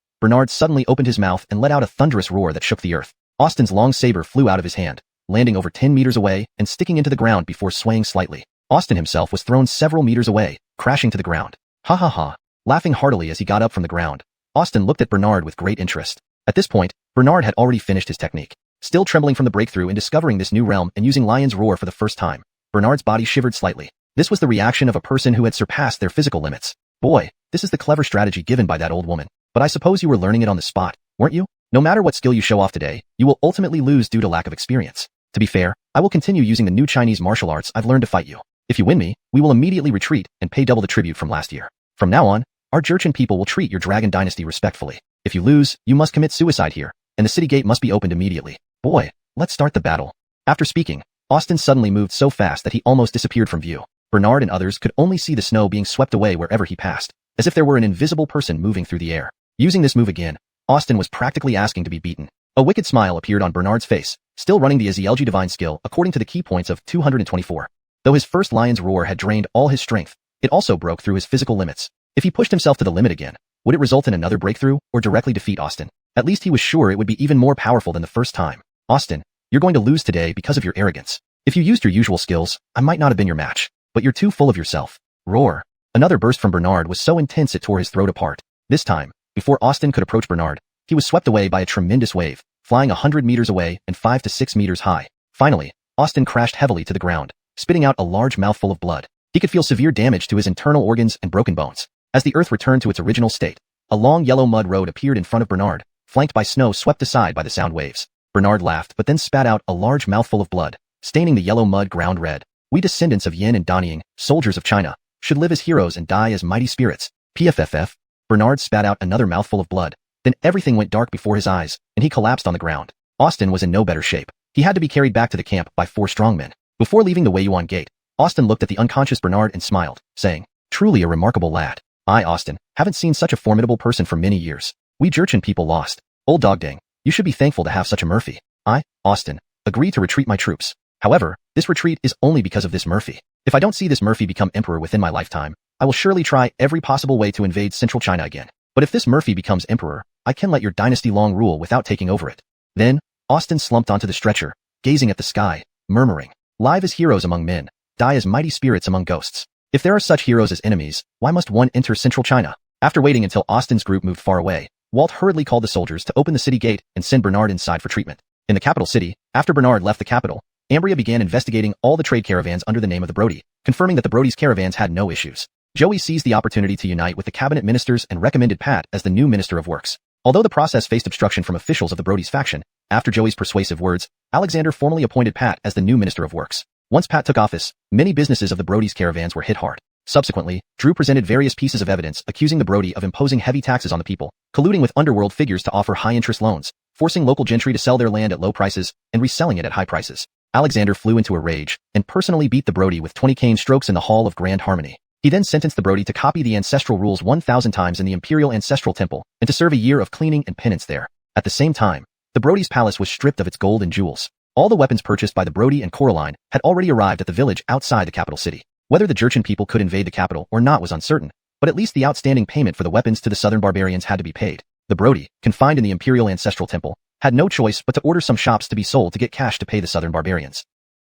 suddenly opened his mouth and let out a thunderous roar that shook the earth. Austin's long saber flew out of his hand, landing over 10 meters away and sticking into the ground before swaying slightly. Austin himself was thrown several meters away, crashing to the ground. Ha ha ha. Laughing heartily as he got up from the ground, Austin looked at Bernard with great interest. At this point, Bernard had already finished his technique. Still trembling from the breakthrough in discovering this new realm and using Lion's Roar for the first time, Bernard's body shivered slightly. This was the reaction of a person who had surpassed their physical limits. Boy, this is the clever strategy given by that old woman. But I suppose you were learning it on the spot, weren't you? No matter what skill you show off today, you will ultimately lose due to lack of experience. To be fair, I will continue using the new Chinese martial arts I've learned to fight you. If you win me, we will immediately retreat and pay double the tribute from last year. From now on, our Jurchen people will treat your dragon dynasty respectfully. If you lose, you must commit suicide here, and the city gate must be opened immediately. Boy, let's start the battle. After speaking, Austin suddenly moved so fast that he almost disappeared from view. Bernard and others could only see the snow being swept away wherever he passed, as if there were an invisible person moving through the air. Using this move again, Austin was practically asking to be beaten. A wicked smile appeared on Bernard's face, still running the Ezielgi divine skill according to the key points of 224. Though his first lion's roar had drained all his strength, it also broke through his physical limits. If he pushed himself to the limit again, would it result in another breakthrough or directly defeat Austin? At least he was sure it would be even more powerful than the first time. Austin, you're going to lose today because of your arrogance. If you used your usual skills, I might not have been your match, but you're too full of yourself. Roar. Another burst from Bernard was so intense it tore his throat apart. This time, before Austin could approach Bernard, he was swept away by a tremendous wave, flying 100 meters away and 5 to 6 meters high. Finally, Austin crashed heavily to the ground, spitting out a large mouthful of blood. He could feel severe damage to his internal organs and broken bones. As the earth returned to its original state, a long yellow mud road appeared in front of Bernard, flanked by snow swept aside by the sound waves. Bernard laughed but then spat out a large mouthful of blood, staining the yellow mud ground red. We descendants of Yin and Danying, soldiers of China, should live as heroes and die as mighty spirits. PFFF. Bernard spat out another mouthful of blood. Then everything went dark before his eyes, and he collapsed on the ground. Austin was in no better shape. He had to be carried back to the camp by 4 strongmen. Before leaving the Weiyuan gate, Austin looked at the unconscious Bernard and smiled, saying, Truly a remarkable lad. I, Austin, haven't seen such a formidable person for many years. We Jurchen people lost. Old dog dang, you should be thankful to have such a Murphy. I, Austin, agree to retreat my troops. However, this retreat is only because of this Murphy. If I don't see this Murphy become emperor within my lifetime, I will surely try every possible way to invade central China again. But if this Murphy becomes emperor, I can let your dynasty long rule without taking over it. Then, Austin slumped onto the stretcher, gazing at the sky, murmuring, Live as heroes among men, die as mighty spirits among ghosts. If there are such heroes as enemies, why must one enter central China? After waiting until Austin's group moved far away, Walt hurriedly called the soldiers to open the city gate and send Bernard inside for treatment. In the capital city, after Bernard left the capital, Ambria began investigating all the trade caravans under the name of the Brody, confirming that the Brody's caravans had no issues. Joey seized the opportunity to unite with the cabinet ministers and recommended Pat as the new Minister of Works. Although the process faced obstruction from officials of the Brody's faction, after Joey's persuasive words, Alexander formally appointed Pat as the new Minister of Works. Once Pat took office, many businesses of the Brody's caravans were hit hard. Subsequently, Drew presented various pieces of evidence accusing the Brody of imposing heavy taxes on the people, colluding with underworld figures to offer high-interest loans, forcing local gentry to sell their land at low prices, and reselling it at high prices. Alexander flew into a rage and personally beat the Brody with 20 cane strokes in the Hall of Grand Harmony. He then sentenced the Brody to copy the ancestral rules 1,000 times in the Imperial Ancestral Temple and to serve a year of cleaning and penance there. At the same time, the Brody's palace was stripped of its gold and jewels. All the weapons purchased by the Brody and Coraline had already arrived at the village outside the capital city. Whether the Jurchen people could invade the capital or not was uncertain, but at least the outstanding payment for the weapons to the southern barbarians had to be paid. The Brody, confined in the Imperial Ancestral Temple, had no choice but to order some shops to be sold to get cash to pay the southern barbarians.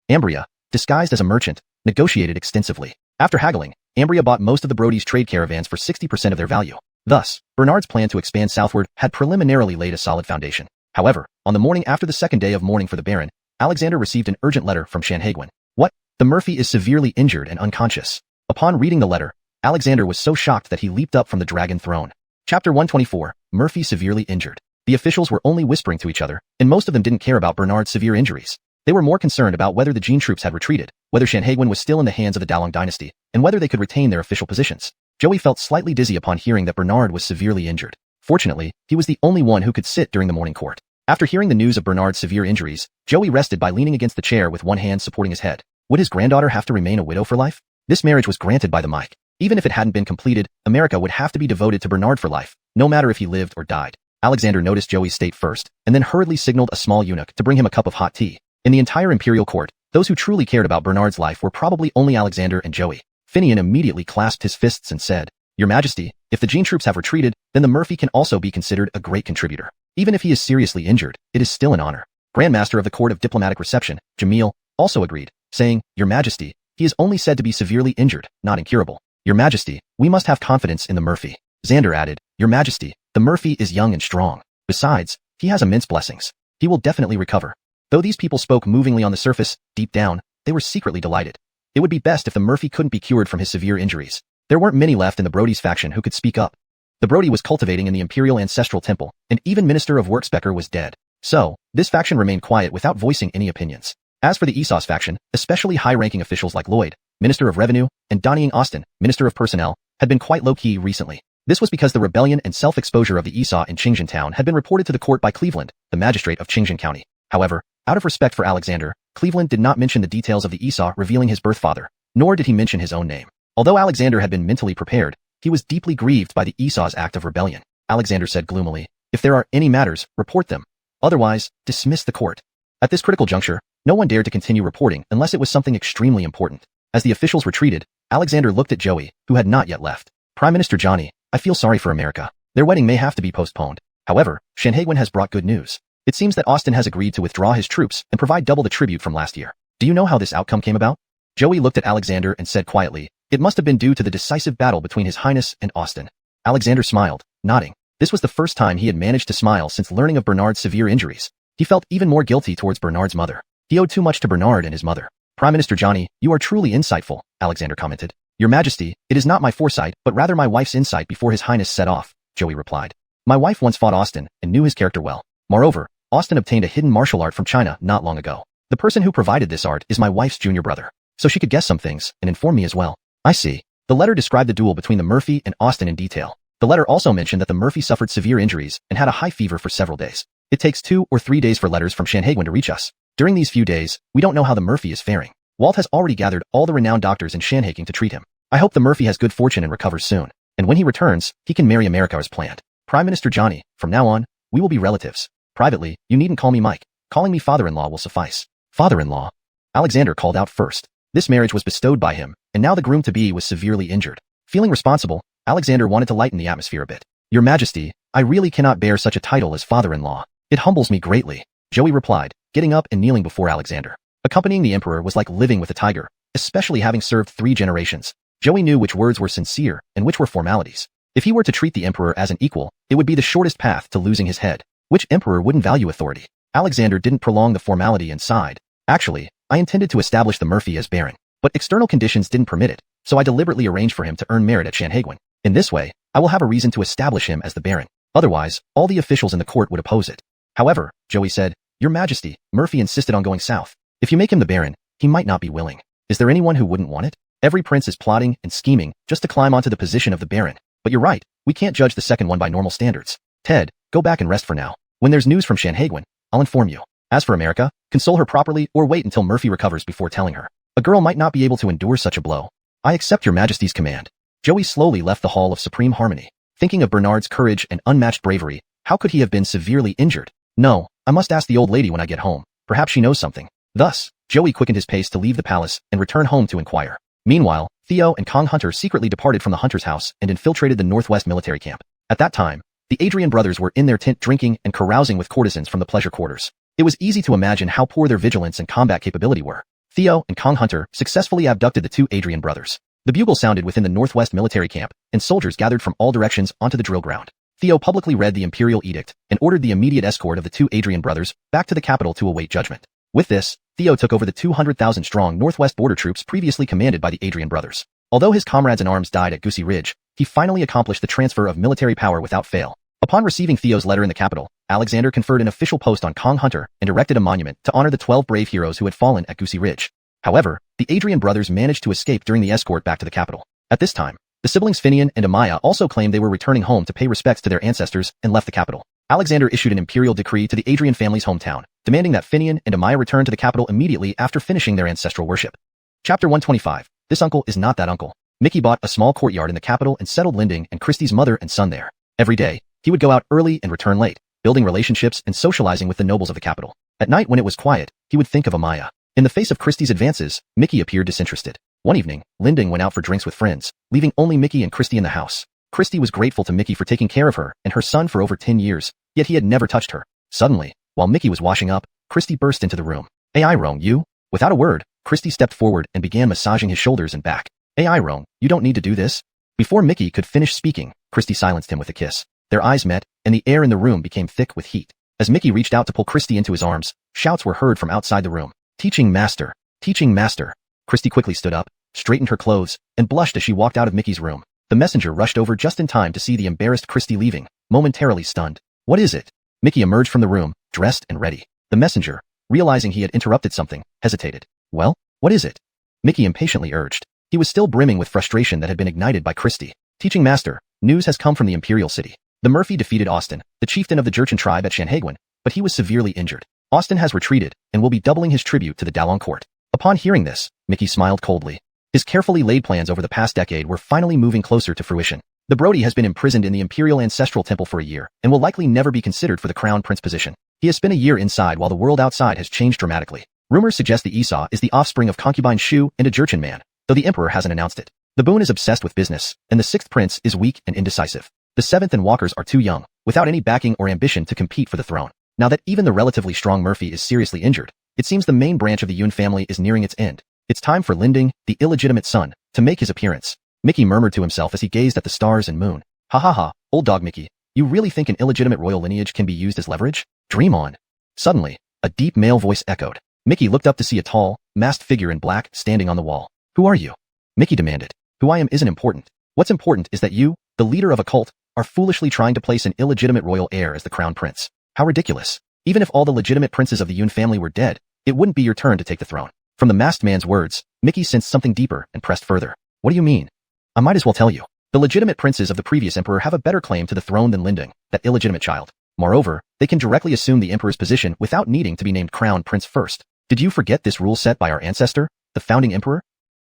Ambria, disguised as a merchant, negotiated extensively. After haggling, Ambria bought most of the Brody's trade caravans for 60% of their value. Thus, Bernard's plan to expand southward had preliminarily laid a solid foundation. However, on the morning after the second day of mourning for the Baron, Alexander received an urgent letter from Sanhaguin. What? The Murphy is severely injured and unconscious. Upon reading the letter, Alexander was so shocked that he leaped up from the dragon throne. Chapter 124, Murphy severely injured. The officials were only whispering to each other, and most of them didn't care about Bernard's severe injuries. They were more concerned about whether the Jin troops had retreated, whether Sanhaguin was still in the hands of the Dalong dynasty, and whether they could retain their official positions. Joey felt slightly dizzy upon hearing that Bernard was severely injured. Fortunately, he was the only one who could sit during the morning court. After hearing the news of Bernard's severe injuries, Joey rested by leaning against the chair with one hand supporting his head. Would his granddaughter have to remain a widow for life? This marriage was granted by the Mike. Even if it hadn't been completed, America would have to be devoted to Bernard for life, no matter if he lived or died. Alexander noticed Joey's state first, and then hurriedly signaled a small eunuch to bring him a cup of hot tea. In the entire imperial court, those who truly cared about Bernard's life were probably only Alexander and Joey. Finian immediately clasped his fists and said, "Your Majesty, if the Jin troops have retreated, then the Murphy can also be considered a great contributor. Even if he is seriously injured, it is still an honor." Grandmaster of the Court of Diplomatic Reception, Jamil, also agreed, saying, "Your Majesty, he is only said to be severely injured, not incurable. Your Majesty, we must have confidence in the Murphy." Xander added, "Your Majesty, the Murphy is young and strong. Besides, he has immense blessings. He will definitely recover." Though these people spoke movingly on the surface, deep down, they were secretly delighted. It would be best if the Murphy couldn't be cured from his severe injuries. There weren't many left in the Brody's faction who could speak up. The Brody was cultivating in the Imperial Ancestral Temple, and even Minister of Works Becker was dead. So, this faction remained quiet without voicing any opinions. As for the Esau's faction, especially high-ranking officials like Lloyd, Minister of Revenue, and Donnie Austin, Minister of Personnel, had been quite low-key recently. This was because the rebellion and self-exposure of the Esau in Qingjin town had been reported to the court by Cleveland, the magistrate of Qingjin County. However, out of respect for Alexander, Cleveland did not mention the details of the Esau revealing his birth father, nor did he mention his own name. Although Alexander had been mentally prepared, he was deeply grieved by the Esau's act of rebellion. Alexander said gloomily, "If there are any matters, report them. Otherwise, dismiss the court." At this critical juncture, no one dared to continue reporting unless it was something extremely important. As the officials retreated, Alexander looked at Joey, who had not yet left. "Prime Minister Johnny, I feel sorry for America. Their wedding may have to be postponed. However, Sanhaguin has brought good news. It seems that Austin has agreed to withdraw his troops and provide double the tribute from last year. Do you know how this outcome came about?" Joey looked at Alexander and said quietly, "It must have been due to the decisive battle between His Highness and Austin." Alexander smiled, nodding. This was the first time he had managed to smile since learning of Bernard's severe injuries. He felt even more guilty towards Bernard's mother. He owed too much to Bernard and his mother. "Prime Minister Johnny, you are truly insightful," Alexander commented. "Your Majesty, it is not my foresight, but rather my wife's insight before His Highness set off," Joey replied. "My wife once fought Austin and knew his character well. Moreover, Austin obtained a hidden martial art from China not long ago. The person who provided this art is my wife's junior brother, so she could guess some things and inform me as well." "I see." The letter described the duel between the Murphy and Austin in detail. The letter also mentioned that the Murphy suffered severe injuries and had a high fever for several days. "It takes 2 or 3 days for letters from Sanhaguin to reach us. During these few days, we don't know how the Murphy is faring. Walt has already gathered all the renowned doctors in Sanhaguin to treat him. I hope the Murphy has good fortune and recovers soon. And when he returns, he can marry America as planned. Prime Minister Johnny, from now on, we will be relatives. Privately, you needn't call me Mike. Calling me father-in-law will suffice." "Father-in-law?" Alexander called out first. This marriage was bestowed by him, and now the groom-to-be was severely injured. Feeling responsible, Alexander wanted to lighten the atmosphere a bit. "Your Majesty, I really cannot bear such a title as father-in-law. It humbles me greatly," Joey replied, getting up and kneeling before Alexander. Accompanying the emperor was like living with a tiger, especially having served 3 generations. Joey knew which words were sincere and which were formalities. If he were to treat the emperor as an equal, it would be the shortest path to losing his head. Which emperor wouldn't value authority? Alexander didn't prolong the formality and sighed. "Actually, I intended to establish the Murphy as Baron, but external conditions didn't permit it, so I deliberately arranged for him to earn merit at Shanhaiguan. In this way, I will have a reason to establish him as the Baron. Otherwise, all the officials in the court would oppose it. However, Joey said, Your Majesty, Murphy insisted on going south. If you make him the Baron, he might not be willing. Is there anyone who wouldn't want it? Every prince is plotting and scheming just to climb onto the position of the Baron. But you're right, we can't judge the second one by normal standards. Ted, go back and rest for now. When there's news from Shanhaiguan, I'll inform you. As for America, console her properly or wait until Murphy recovers before telling her. A girl might not be able to endure such a blow. I accept your Majesty's command. Joey slowly left the Hall of Supreme Harmony. Thinking of Bernard's courage and unmatched bravery, how could he have been severely injured? No, I must ask the old lady when I get home. Perhaps she knows something. Thus, Joey quickened his pace to leave the palace and return home to inquire. Meanwhile, Theo and Kong Hunter secretly departed from the hunter's house and infiltrated the Northwest military camp. At that time, the Adrian brothers were in their tent drinking and carousing with courtesans from the pleasure quarters. It was easy to imagine how poor their vigilance and combat capability were. Theo and Kong Hunter successfully abducted the two Adrian brothers. The bugle sounded within the Northwest military camp, and soldiers gathered from all directions onto the drill ground. Theo publicly read the imperial edict and ordered the immediate escort of the two Adrian brothers back to the capital to await judgment. With this, Theo took over the 200,000-strong Northwest border troops previously commanded by the Adrian brothers. Although his comrades in arms died at Goosey Ridge, he finally accomplished the transfer of military power without fail. Upon receiving Theo's letter in the capital, Alexander conferred an official post on Kong Hunter and erected a monument to honor the 12 brave heroes who had fallen at Goosey Ridge. However, the Adrian brothers managed to escape during the escort back to the capital. At this time, the siblings Finian and Amaya also claimed they were returning home to pay respects to their ancestors and left the capital. Alexander issued an imperial decree to the Adrian family's hometown, demanding that Finian and Amaya return to the capital immediately after finishing their ancestral worship. Chapter 125. This uncle is not that uncle. Mickey bought a small courtyard in the capital and settled Linding and Christie's mother and son there. Every day, he would go out early and return late, building relationships and socializing with the nobles of the capital. At night when it was quiet, he would think of Amaya. In the face of Christie's advances, Mickey appeared disinterested. One evening, Linding went out for drinks with friends, leaving only Mickey and Christie in the house. Christie was grateful to Mickey for taking care of her and her son for over 10 years, yet he had never touched her. Suddenly, while Mickey was washing up, Christie burst into the room. "Ai Rong, you?" Without a word, Christie stepped forward and began massaging his shoulders and back. "Ai Rong, you don't need to do this." Before Mickey could finish speaking, Christie silenced him with a kiss. Their eyes met, and the air in the room became thick with heat. As Mickey reached out to pull Christie into his arms, shouts were heard from outside the room. "Teaching master! Teaching master!" Christie quickly stood up, straightened her clothes, and blushed as she walked out of Mickey's room. The messenger rushed over just in time to see the embarrassed Christie leaving, momentarily stunned. "What is it?" Mickey emerged from the room, dressed and ready. The messenger, realizing he had interrupted something, hesitated. "Well, what is it?" Mickey impatiently urged. He was still brimming with frustration that had been ignited by Christie. "Teaching master, news has come from the imperial city. The Murphy defeated Austin, the chieftain of the Jurchen tribe at Shanhaiguan, but he was severely injured. Austin has retreated and will be doubling his tribute to the Dalong court." Upon hearing this, Mickey smiled coldly. His carefully laid plans over the past decade were finally moving closer to fruition. The Brody has been imprisoned in the Imperial Ancestral Temple for a year and will likely never be considered for the Crown Prince position. He has spent a year inside while the world outside has changed dramatically. Rumors suggest the Esau is the offspring of concubine Shu and a Jurchen man, though the Emperor hasn't announced it. The Boon is obsessed with business, and the sixth prince is weak and indecisive. The seventh and Walkers are too young, without any backing or ambition to compete for the throne. Now that even the relatively strong Murphy is seriously injured, it seems the main branch of the Yun family is nearing its end. It's time for Linding, the illegitimate son, to make his appearance. Mickey murmured to himself as he gazed at the stars and moon. "Ha ha ha, old dog Mickey, you really think an illegitimate royal lineage can be used as leverage? Dream on." Suddenly, a deep male voice echoed. Mickey looked up to see a tall, masked figure in black standing on the wall. "Who are you?" Mickey demanded. "Who I am isn't important. What's important is that you, the leader of a cult, are foolishly trying to place an illegitimate royal heir as the crown prince. How ridiculous. Even if all the legitimate princes of the Yun family were dead, it wouldn't be your turn to take the throne." From the masked man's words, Mickey sensed something deeper and pressed further. "What do you mean?" "I might as well tell you. The legitimate princes of the previous emperor have a better claim to the throne than Linding, that illegitimate child. Moreover, they can directly assume the emperor's position without needing to be named crown prince first. Did you forget this rule set by our ancestor, the founding emperor?"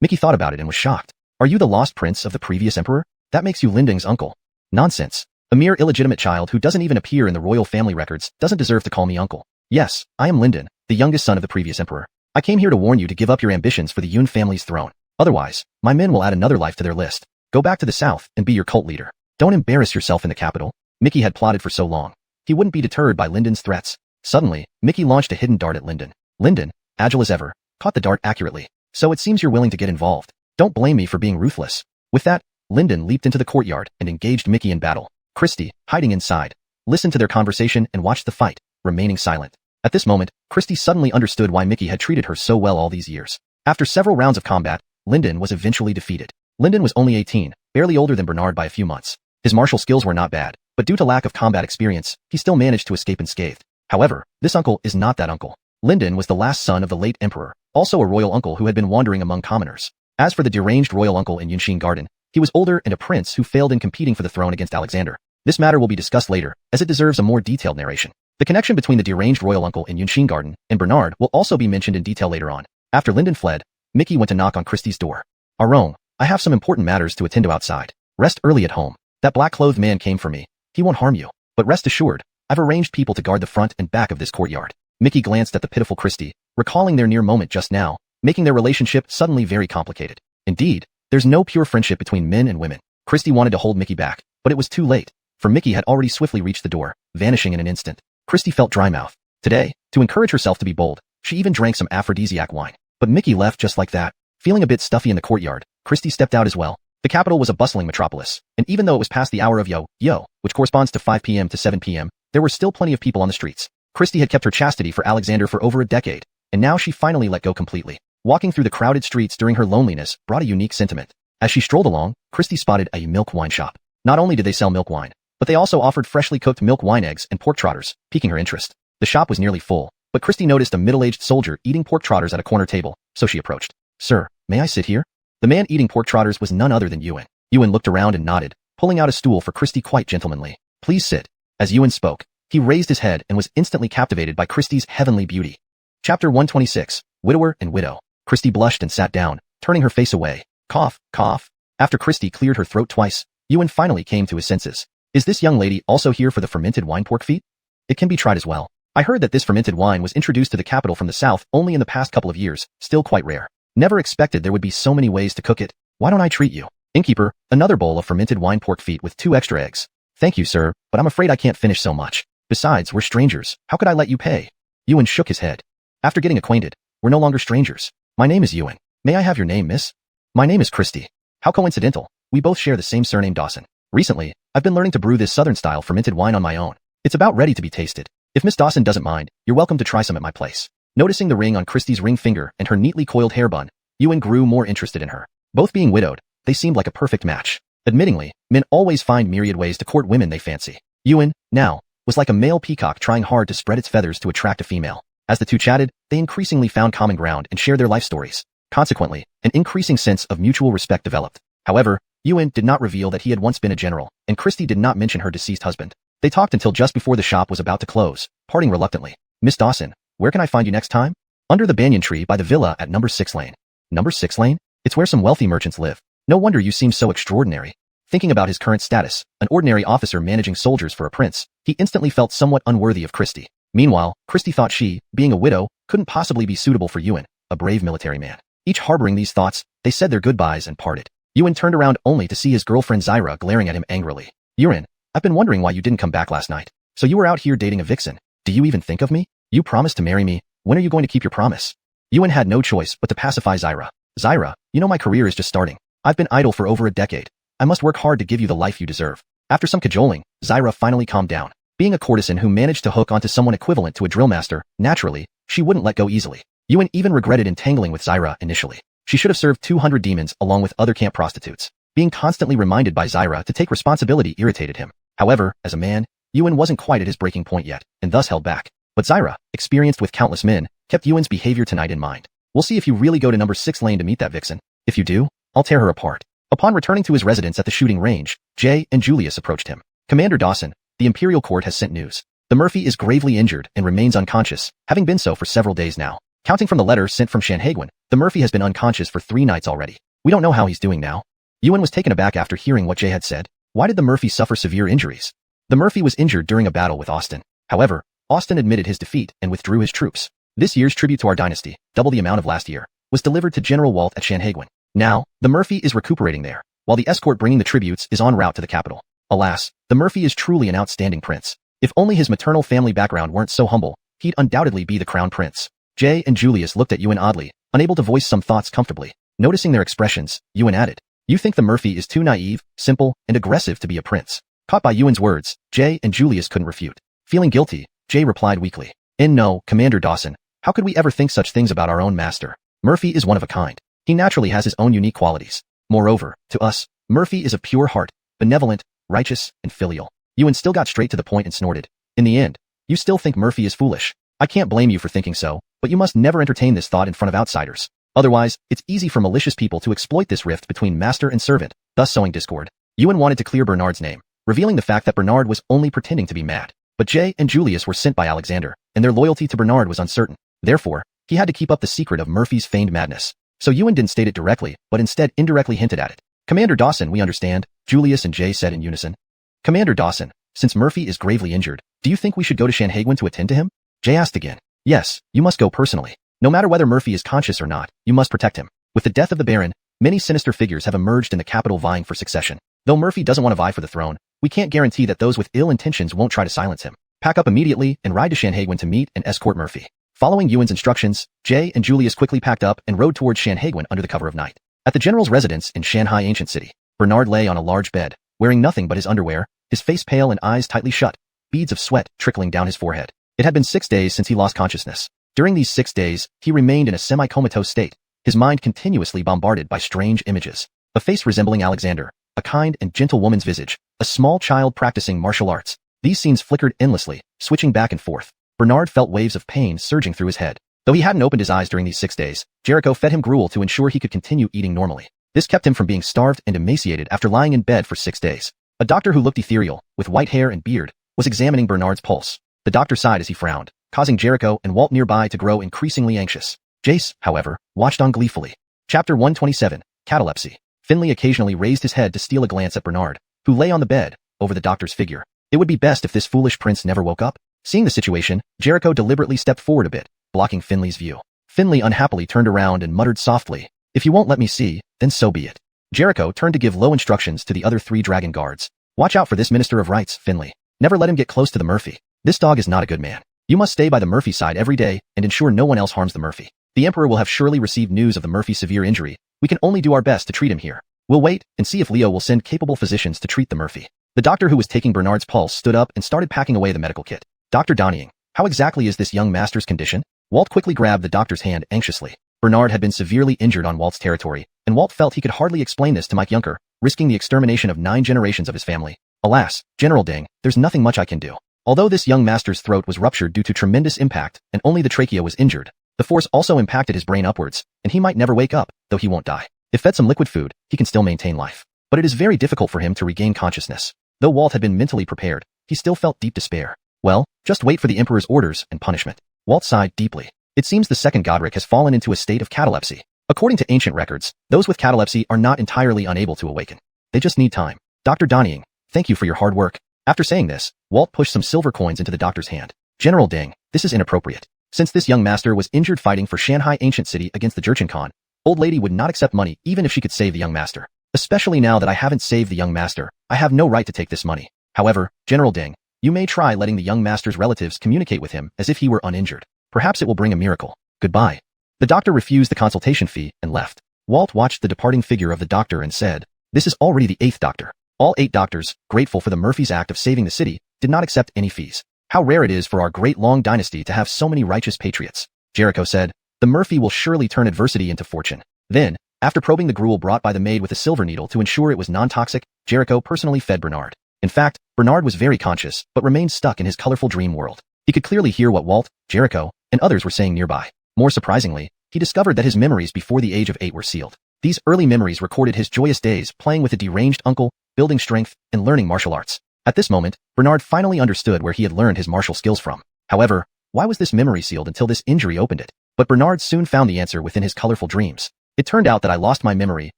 Mickey thought about it and was shocked. "Are you the lost prince of the previous emperor? That makes you Linding's uncle." "Nonsense. A mere illegitimate child who doesn't even appear in the royal family records doesn't deserve to call me uncle. Yes, I am Linden, the youngest son of the previous emperor. I came here to warn you to give up your ambitions for the Yun family's throne. Otherwise, my men will add another life to their list. Go back to the south and be your cult leader. Don't embarrass yourself in the capital." Mickey had plotted for so long. He wouldn't be deterred by Linden's threats. Suddenly, Mickey launched a hidden dart at Linden. Linden, agile as ever, caught the dart accurately. "So it seems you're willing to get involved. Don't blame me for being ruthless." With that, Linden leaped into the courtyard and engaged Mickey in battle. Christie, hiding inside, listened to their conversation and watched the fight, remaining silent. At this moment, Christy suddenly understood why Mickey had treated her so well all these years. After several rounds of combat, Lyndon was eventually defeated. Lyndon was only 18, barely older than Bernard by a few months. His martial skills were not bad, but due to lack of combat experience, he still managed to escape unscathed. However, this uncle is not that uncle. Lyndon was the last son of the late emperor, also a royal uncle who had been wandering among commoners. As for the deranged royal uncle in Yunshin Garden, he was older and a prince who failed in competing for the throne against Alexander. This matter will be discussed later, as it deserves a more detailed narration. The connection between the deranged royal uncle in Yunshin Garden and Bernard will also be mentioned in detail later on. After Lyndon fled, Mickey went to knock on Christie's door. "Arone, I have some important matters to attend to outside. Rest early at home. That black-clothed man came for me. He won't harm you. But rest assured, I've arranged people to guard the front and back of this courtyard." Mickey glanced at the pitiful Christie, recalling their near moment just now, making their relationship suddenly very complicated. Indeed, there's no pure friendship between men and women. Christie wanted to hold Mickey back, but it was too late, for Mickey had already swiftly reached the door, vanishing in an instant. Christie felt dry-mouthed. Today, to encourage herself to be bold, she even drank some aphrodisiac wine. But Mickey left just like that. Feeling a bit stuffy in the courtyard, Christie stepped out as well. The capital was a bustling metropolis, and even though it was past the hour of yo, which corresponds to 5 p.m. to 7 p.m., there were still plenty of people on the streets. Christie had kept her chastity for Alexander for over a decade, and now she finally let go completely. Walking through the crowded streets during her loneliness brought a unique sentiment. As she strolled along, Christie spotted a milk wine shop. Not only did they sell milk wine, but they also offered freshly cooked milk wine eggs and pork trotters, piquing her interest. The shop was nearly full, but Christie noticed a middle-aged soldier eating pork trotters at a corner table, so she approached. "Sir, may I sit here?" The man eating pork trotters was none other than Ewan. Ewan looked around and nodded, pulling out a stool for Christie quite gentlemanly. "Please sit." As Ewan spoke, he raised his head and was instantly captivated by Christie's heavenly beauty. Chapter 126, Widower and Widow. Christie blushed and sat down, turning her face away. Cough, cough. After Christie cleared her throat twice, Ewan finally came to his senses. "Is this young lady also here for the fermented wine pork feet? It can be tried as well. I heard that this fermented wine was introduced to the capital from the south only in the past couple of years, still quite rare. Never expected there would be so many ways to cook it. Why don't I treat you?" "Innkeeper, another bowl of fermented wine pork feet with 2 extra eggs." "Thank you, sir, but I'm afraid I can't finish so much. Besides, we're strangers. How could I let you pay?" Ewan shook his head. "After getting acquainted, we're no longer strangers. My name is Ewan. May I have your name, miss?" "My name is Christie." "How coincidental. We both share the same surname, Dawson. Recently, I've been learning to brew this southern-style fermented wine on my own. It's about ready to be tasted. If Miss Dawson doesn't mind, you're welcome to try some at my place." Noticing the ring on Christie's ring finger and her neatly coiled hair bun, Ewan grew more interested in her. Both being widowed, they seemed like a perfect match. Admittingly, men always find myriad ways to court women they fancy. Ewan, now, was like a male peacock trying hard to spread its feathers to attract a female. As the two chatted, they increasingly found common ground and shared their life stories. Consequently, an increasing sense of mutual respect developed. However, Ewan did not reveal that he had once been a general, and Christie did not mention her deceased husband. They talked until just before the shop was about to close, parting reluctantly. "Miss Dawson, where can I find you next time?" "Under the banyan tree by the villa at number 6 lane. "Number 6 lane? It's where some wealthy merchants live. No wonder you seem so extraordinary." Thinking about his current status, an ordinary officer managing soldiers for a prince, he instantly felt somewhat unworthy of Christie. Meanwhile, Christie thought she, being a widow, couldn't possibly be suitable for Ewan, a brave military man. Each harboring these thoughts, they said their goodbyes and parted. Ewan turned around only to see his girlfriend Zyra glaring at him angrily. "Ewan, I've been wondering why you didn't come back last night. So you were out here dating a vixen. Do you even think of me? You promised to marry me. When are you going to keep your promise?" Ewan had no choice but to pacify Zyra. "Zyra, you know my career is just starting. I've been idle for over a decade. I must work hard to give you the life you deserve." After some cajoling, Zyra finally calmed down. Being a courtesan who managed to hook onto someone equivalent to a drill master, naturally, she wouldn't let go easily. Ewan even regretted entangling with Zyra initially. She should have served 200 demons along with other camp prostitutes. Being constantly reminded by Zyra to take responsibility irritated him. However, as a man, Ewan wasn't quite at his breaking point yet, and thus held back. But Zyra, experienced with countless men, kept Ewan's behavior tonight in mind. "We'll see if you really go to number 6 lane to meet that vixen. If you do, I'll tear her apart." Upon returning to his residence at the shooting range, Jay and Julius approached him. "Commander Dawson, the Imperial Court has sent news. The Murphy is gravely injured and remains unconscious, having been so for several days now. Counting from the letter sent from Shanhaguan, the Murphy has been unconscious for 3 nights already. We don't know how he's doing now." Ewan was taken aback after hearing what Jay had said. Why did the Murphy suffer severe injuries? The Murphy was injured during a battle with Austin. However, Austin admitted his defeat and withdrew his troops. This year's tribute to our dynasty, double the amount of last year, was delivered to General Walt at Shanhaguan. Now, the Murphy is recuperating there, while the escort bringing the tributes is en route to the capital. Alas, the Murphy is truly an outstanding prince. If only his maternal family background weren't so humble, he'd undoubtedly be the crown prince. Jay and Julius looked at Ewan oddly, unable to voice some thoughts comfortably. Noticing their expressions, Ewan added, "You think the Murphy is too naive, simple, and aggressive to be a prince?" Caught by Ewan's words, Jay and Julius couldn't refute. Feeling guilty, Jay replied weakly, No, Commander Dawson. How could we ever think such things about our own master? Murphy is one of a kind. He naturally has his own unique qualities. Moreover, to us, Murphy is of pure heart, benevolent, righteous, and filial. Ewan still got straight to the point and snorted. In the end, you still think Murphy is foolish. I can't blame you for thinking so, but you must never entertain this thought in front of outsiders. Otherwise, it's easy for malicious people to exploit this rift between master and servant, thus sowing discord. Ewan wanted to clear Bernard's name, revealing the fact that Bernard was only pretending to be mad. But Jay and Julius were sent by Alexander, and their loyalty to Bernard was uncertain. Therefore, he had to keep up the secret of Murphy's feigned madness. So Ewan didn't state it directly, but instead indirectly hinted at it. Commander Dawson, we understand, Julius and Jay said in unison. Commander Dawson, since Murphy is gravely injured, do you think we should go to Shanhaguan to attend to him? Jay asked again. Yes, you must go personally. No matter whether Murphy is conscious or not, you must protect him. With the death of the Baron, many sinister figures have emerged in the capital vying for succession. Though Murphy doesn't want to vie for the throne, we can't guarantee that those with ill intentions won't try to silence him. Pack up immediately and ride to Shanhaguan to meet and escort Murphy. Following Ewan's instructions, Jay and Julius quickly packed up and rode towards Shanhaguan under the cover of night. At the general's residence in Shanghai Ancient City, Bernard lay on a large bed, wearing nothing but his underwear, his face pale and eyes tightly shut, beads of sweat trickling down his forehead. It had been 6 days since he lost consciousness. During these 6 days, he remained in a semi-comatose state, his mind continuously bombarded by strange images. A face resembling Alexander, a kind and gentle woman's visage, a small child practicing martial arts. These scenes flickered endlessly, switching back and forth. Bernard felt waves of pain surging through his head. Though he hadn't opened his eyes during these 6 days, Jericho fed him gruel to ensure he could continue eating normally. This kept him from being starved and emaciated after lying in bed for 6 days. A doctor who looked ethereal, with white hair and beard, was examining Bernard's pulse. The doctor sighed as he frowned, causing Jericho and Walt nearby to grow increasingly anxious. Jace, however, watched on gleefully. Chapter 127, Catalepsy. Finley occasionally raised his head to steal a glance at Bernard, who lay on the bed, over the doctor's figure. It would be best if this foolish prince never woke up. Seeing the situation, Jericho deliberately stepped forward a bit, blocking Finley's view. Finley unhappily turned around and muttered softly, "If you won't let me see, then so be it." Jericho turned to give low instructions to the other 3 dragon guards. "Watch out for this Minister of Rights, Finley. Never let him get close to the Murphy. This dog is not a good man. You must stay by the Murphy side every day and ensure no one else harms the Murphy. The Emperor will have surely received news of the Murphy's severe injury. We can only do our best to treat him here. We'll wait and see if Leo will send capable physicians to treat the Murphy." The doctor who was taking Bernard's pulse stood up and started packing away the medical kit. "Dr. Donnying, how exactly is this young master's condition?" Walt quickly grabbed the doctor's hand anxiously. Bernard had been severely injured on Walt's territory, and Walt felt he could hardly explain this to Mike Junker, risking the extermination of 9 generations of his family. "Alas, General Ding, there's nothing much I can do. Although this young master's throat was ruptured due to tremendous impact and only the trachea was injured, the force also impacted his brain upwards, and he might never wake up, though he won't die. If fed some liquid food, he can still maintain life. But it is very difficult for him to regain consciousness." Though Walt had been mentally prepared, he still felt deep despair. Well, just wait for the Emperor's orders and punishment. Walt sighed deeply. It seems the second Godric has fallen into a state of catalepsy. According to ancient records, those with catalepsy are not entirely unable to awaken. They just need time. "Dr. Donnying, thank you for your hard work." After saying this, Walt pushed some silver coins into the doctor's hand. "General Ding, this is inappropriate. Since this young master was injured fighting for Shanghai Ancient City against the Jurchen Khan, old lady would not accept money even if she could save the young master. Especially now that I haven't saved the young master, I have no right to take this money. However, General Ding, you may try letting the young master's relatives communicate with him as if he were uninjured. Perhaps it will bring a miracle. Goodbye." The doctor refused the consultation fee and left. Walt watched the departing figure of the doctor and said, "This is already the 8th doctor." All 8 doctors, grateful for the Murphy's act of saving the city, did not accept any fees. "How rare it is for our great long dynasty to have so many righteous patriots," Jericho said. "The Murphy will surely turn adversity into fortune." Then, after probing the gruel brought by the maid with a silver needle to ensure it was non-toxic, Jericho personally fed Bernard. In fact, Bernard was very conscious, but remained stuck in his colorful dream world. He could clearly hear what Walt, Jericho, and others were saying nearby. More surprisingly, he discovered that his memories before the age of 8 were sealed. These early memories recorded his joyous days playing with a deranged uncle, building strength, and learning martial arts. At this moment, Bernard finally understood where he had learned his martial skills from. However, why was this memory sealed until this injury opened it? But Bernard soon found the answer within his colorful dreams. "It turned out that I lost my memory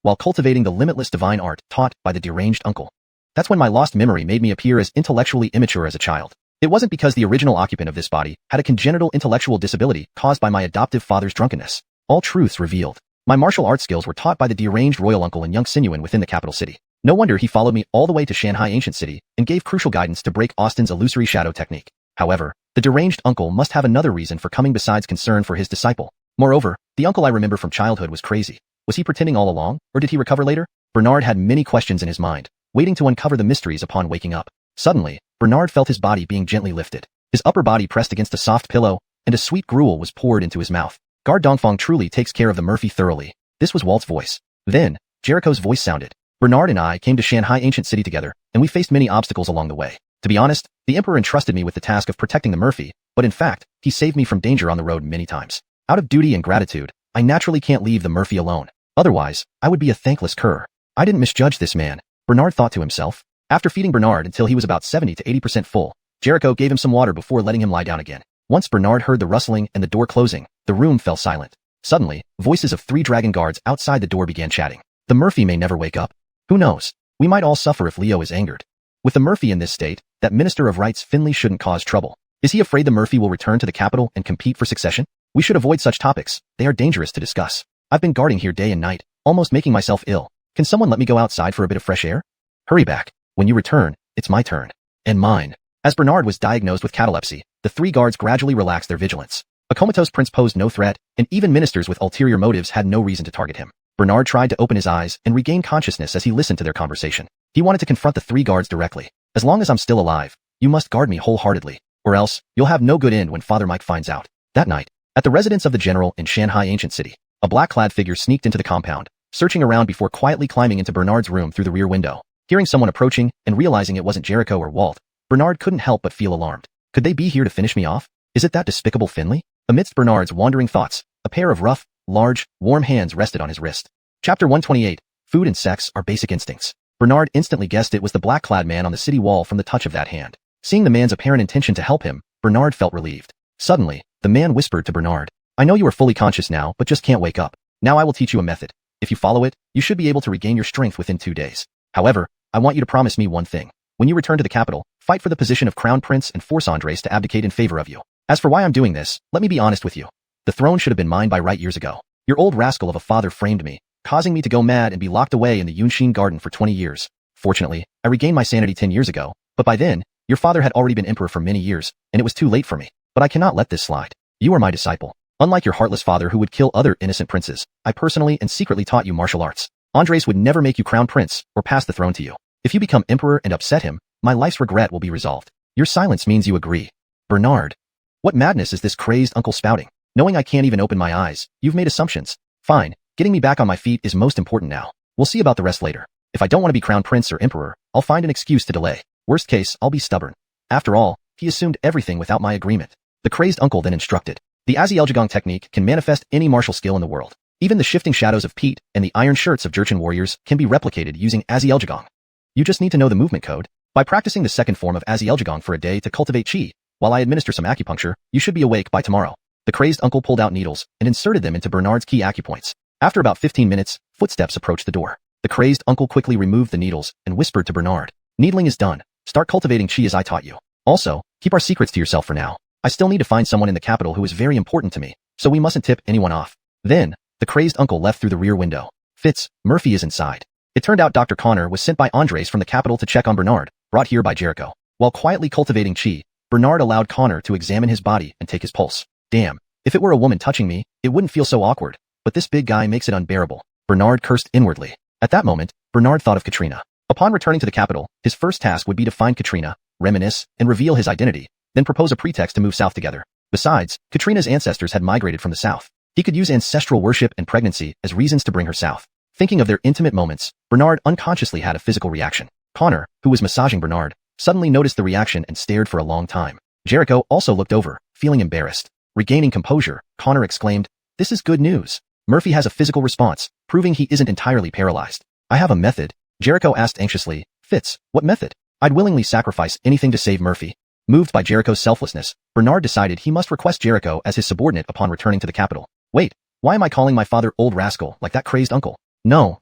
while cultivating the limitless divine art taught by the deranged uncle. That's when my lost memory made me appear as intellectually immature as a child. It wasn't because the original occupant of this body had a congenital intellectual disability caused by my adoptive father's drunkenness. All truths revealed. My martial arts skills were taught by the deranged royal uncle in Young Sinuan within the capital city. No wonder he followed me all the way to Shanghai Ancient City and gave crucial guidance to break Austin's illusory shadow technique. However, the deranged uncle must have another reason for coming besides concern for his disciple. Moreover, the uncle I remember from childhood was crazy. Was he pretending all along, or did he recover later?" Bernard had many questions in his mind, waiting to uncover the mysteries upon waking up. Suddenly, Bernard felt his body being gently lifted. His upper body pressed against a soft pillow, and a sweet gruel was poured into his mouth. Guard Dongfang truly takes care of the Murphy thoroughly. This was Walt's voice. Then, Jericho's voice sounded. Bernard and I came to Shanghai Ancient City together, and we faced many obstacles along the way. To be honest, the Emperor entrusted me with the task of protecting the Murphy, but in fact, he saved me from danger on the road many times. Out of duty and gratitude, I naturally can't leave the Murphy alone. Otherwise, I would be a thankless cur. I didn't misjudge this man, Bernard thought to himself. After feeding Bernard until he was about 70 to 80% full, Jericho gave him some water before letting him lie down again. Once Bernard heard the rustling and the door closing, the room fell silent. Suddenly, voices of 3 dragon guards outside the door began chatting. The Murphy may never wake up. Who knows? We might all suffer if Leo is angered. With the Murphy in this state, that Minister of Rights Finley shouldn't cause trouble. Is he afraid the Murphy will return to the capital and compete for succession? We should avoid such topics. They are dangerous to discuss. I've been guarding here day and night, almost making myself ill. Can someone let me go outside for a bit of fresh air? Hurry back. When you return, it's my turn. And mine. As Bernard was diagnosed with catalepsy, the 3 guards gradually relaxed their vigilance. A comatose prince posed no threat, and even ministers with ulterior motives had no reason to target him. Bernard tried to open his eyes and regain consciousness as he listened to their conversation. He wanted to confront the 3 guards directly. As long as I'm still alive, you must guard me wholeheartedly, or else you'll have no good end when Father Mike finds out. That night, at the residence of the general in Shanghai Ancient City, a black-clad figure sneaked into the compound, searching around before quietly climbing into Bernard's room through the rear window. Hearing someone approaching and realizing it wasn't Jericho or Walt, Bernard couldn't help but feel alarmed. Could they be here to finish me off? Is it that despicable Finley? Amidst Bernard's wandering thoughts, a pair of rough, large, warm hands rested on his wrist. Chapter 128. Food and sex are basic instincts. Bernard instantly guessed it was the black-clad man on the city wall from the touch of that hand. Seeing the man's apparent intention to help him, Bernard felt relieved. Suddenly, the man whispered to Bernard, I know you are fully conscious now, but just can't wake up. Now I will teach you a method. If you follow it, you should be able to regain your strength within 2 days. However, I want you to promise me one thing. When you return to the capital, fight for the position of Crown Prince and force Andres to abdicate in favor of you. As for why I'm doing this, let me be honest with you. The throne should have been mine by right years ago. Your old rascal of a father framed me, causing me to go mad and be locked away in the Yunshin garden for 20 years. Fortunately, I regained my sanity 10 years ago, but by then, your father had already been emperor for many years, and it was too late for me. But I cannot let this slide. You are my disciple. Unlike your heartless father who would kill other innocent princes, I personally and secretly taught you martial arts. Andres would never make you crown prince or pass the throne to you. If you become emperor and upset him, my life's regret will be resolved. Your silence means you agree. Bernard. What madness is this crazed uncle spouting? Knowing I can't even open my eyes, you've made assumptions. Fine, getting me back on my feet is most important now. We'll see about the rest later. If I don't want to be crown prince or emperor, I'll find an excuse to delay. Worst case, I'll be stubborn. After all, he assumed everything without my agreement. The crazed uncle then instructed. The Azieljagong technique can manifest any martial skill in the world. Even the shifting shadows of Pete and the iron shirts of Jurchen warriors can be replicated using Azieljagong. You just need to know the movement code. By practicing the second form of Azieljagong for a day to cultivate chi, while I administer some acupuncture, you should be awake by tomorrow. The crazed uncle pulled out needles and inserted them into Bernard's key acupoints. After about 15 minutes, footsteps approached the door. The crazed uncle quickly removed the needles and whispered to Bernard, Needling is done. Start cultivating chi as I taught you. Also, keep our secrets to yourself for now. I still need to find someone in the capital who is very important to me, so we mustn't tip anyone off. Then, the crazed uncle left through the rear window. Fitz, Murphy is inside. It turned out Dr. Connor was sent by Andres from the capital to check on Bernard, brought here by Jericho. While quietly cultivating chi, Bernard allowed Connor to examine his body and take his pulse. Damn, if it were a woman touching me, it wouldn't feel so awkward, but this big guy makes it unbearable. Bernard cursed inwardly. At that moment, Bernard thought of Katrina. Upon returning to the capital, his first task would be to find Katrina, reminisce, and reveal his identity, then propose a pretext to move south together. Besides, Katrina's ancestors had migrated from the south. He could use ancestral worship and pregnancy as reasons to bring her south. Thinking of their intimate moments, Bernard unconsciously had a physical reaction. Connor, who was massaging Bernard, suddenly noticed the reaction and stared for a long time. Jericho also looked over, feeling embarrassed. Regaining composure, Connor exclaimed, This is good news. Murphy has a physical response, proving he isn't entirely paralyzed. I have a method. Jericho asked anxiously, Fitz, what method? I'd willingly sacrifice anything to save Murphy. Moved by Jericho's selflessness, Bernard decided he must request Jericho as his subordinate upon returning to the capital. Wait, why am I calling my father old rascal like that crazed uncle? No,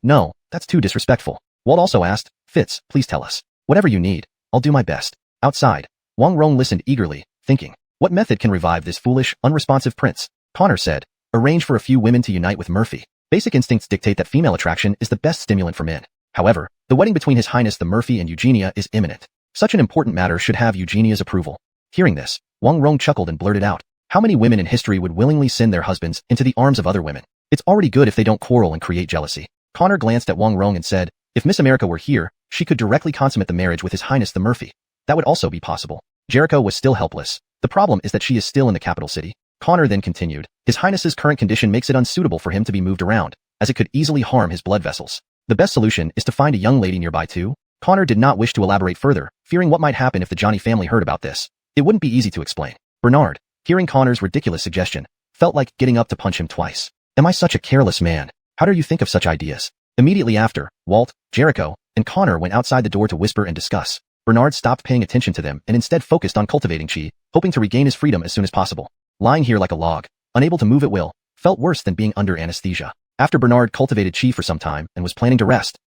that's too disrespectful. Walt also asked, Fitz, please tell us. Whatever you need, I'll do my best. Outside, Wang Rong listened eagerly, thinking, what method can revive this foolish, unresponsive prince? Connor said, arrange for a few women to unite with Murphy. Basic instincts dictate that female attraction is the best stimulant for men. However, the wedding between His Highness the Murphy and Eugenia is imminent. Such an important matter should have Eugenia's approval. Hearing this, Wang Rong chuckled and blurted out, how many women in history would willingly send their husbands into the arms of other women? It's already good if they don't quarrel and create jealousy. Connor glanced at Wang Rong and said, if Miss America were here, she could directly consummate the marriage with His Highness the Murphy. That would also be possible. Jericho was still helpless. The problem is that she is still in the capital city. Connor then continued, His Highness's current condition makes it unsuitable for him to be moved around, as it could easily harm his blood vessels. The best solution is to find a young lady nearby too. Connor did not wish to elaborate further, fearing what might happen if the Johnny family heard about this. It wouldn't be easy to explain. Bernard, hearing Connor's ridiculous suggestion, felt like getting up to punch him twice. Am I such a careless man? How dare you think of such ideas? Immediately after, Walt, Jericho, and Connor went outside the door to whisper and discuss. Bernard stopped paying attention to them and instead focused on cultivating chi, hoping to regain his freedom as soon as possible. Lying here like a log, unable to move at will, felt worse than being under anesthesia. After Bernard cultivated chi for some time and was planning to rest,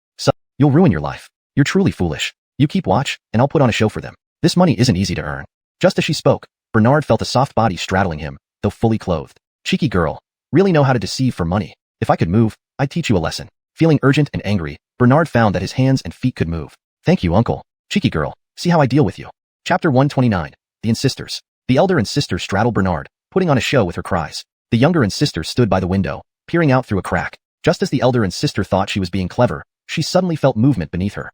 You'll ruin your life. You're truly foolish. You keep watch, and I'll put on a show for them. This money isn't easy to earn. Just as she spoke, Bernard felt a soft body straddling him, though fully clothed. Cheeky girl. Really know how to deceive for money. If I could move, I'd teach you a lesson. Feeling urgent and angry, Bernard found that his hands and feet could move. Thank you, uncle. Cheeky girl. See how I deal with you. Chapter 129. The Insisters. The elder and sister straddled Bernard, putting on a show with her cries. The younger and sister stood by the window, peering out through a crack. Just as the elder and sister thought she was being clever, she suddenly felt movement beneath her.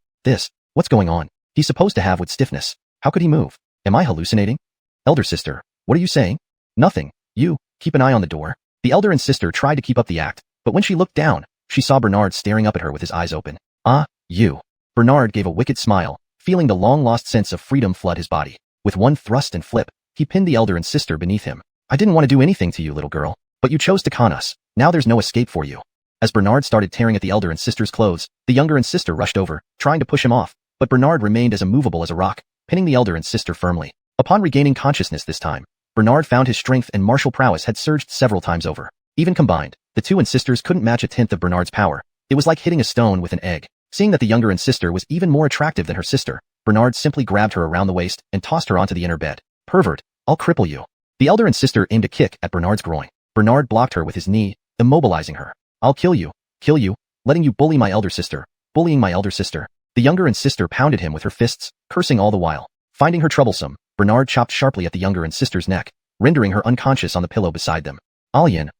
What's going on? He's supposed to have with stiffness. How could he move? Am I hallucinating? Elder sister, what are you saying? Nothing. You, keep an eye on the door. The elder and sister tried to keep up the act, but when she looked down, she saw Bernard staring up at her with his eyes open. Ah, you. Bernard gave a wicked smile, feeling the long-lost sense of freedom flood his body. With one thrust and flip, he pinned the elder and sister beneath him. I didn't want to do anything to you, little girl, but you chose to con us. Now there's no escape for you. As Bernard started tearing at the elder and sister's clothes, the younger and sister rushed over, trying to push him off, but Bernard remained as immovable as a rock, pinning the elder and sister firmly. Upon regaining consciousness this time, Bernard found his strength and martial prowess had surged several times over. Even combined, the two and sisters couldn't match a tenth of Bernard's power. It was like hitting a stone with an egg. Seeing that the younger and sister was even more attractive than her sister, Bernard simply grabbed her around the waist and tossed her onto the inner bed. Pervert, I'll cripple you. The elder and sister aimed a kick at Bernard's groin. Bernard blocked her with his knee, immobilizing her. I'll kill you, letting you bully my elder sister, bullying my elder sister. The younger and sister pounded him with her fists, cursing all the while. Finding her troublesome, Bernard chopped sharply at the younger and sister's neck, rendering her unconscious on the pillow beside them. Alien,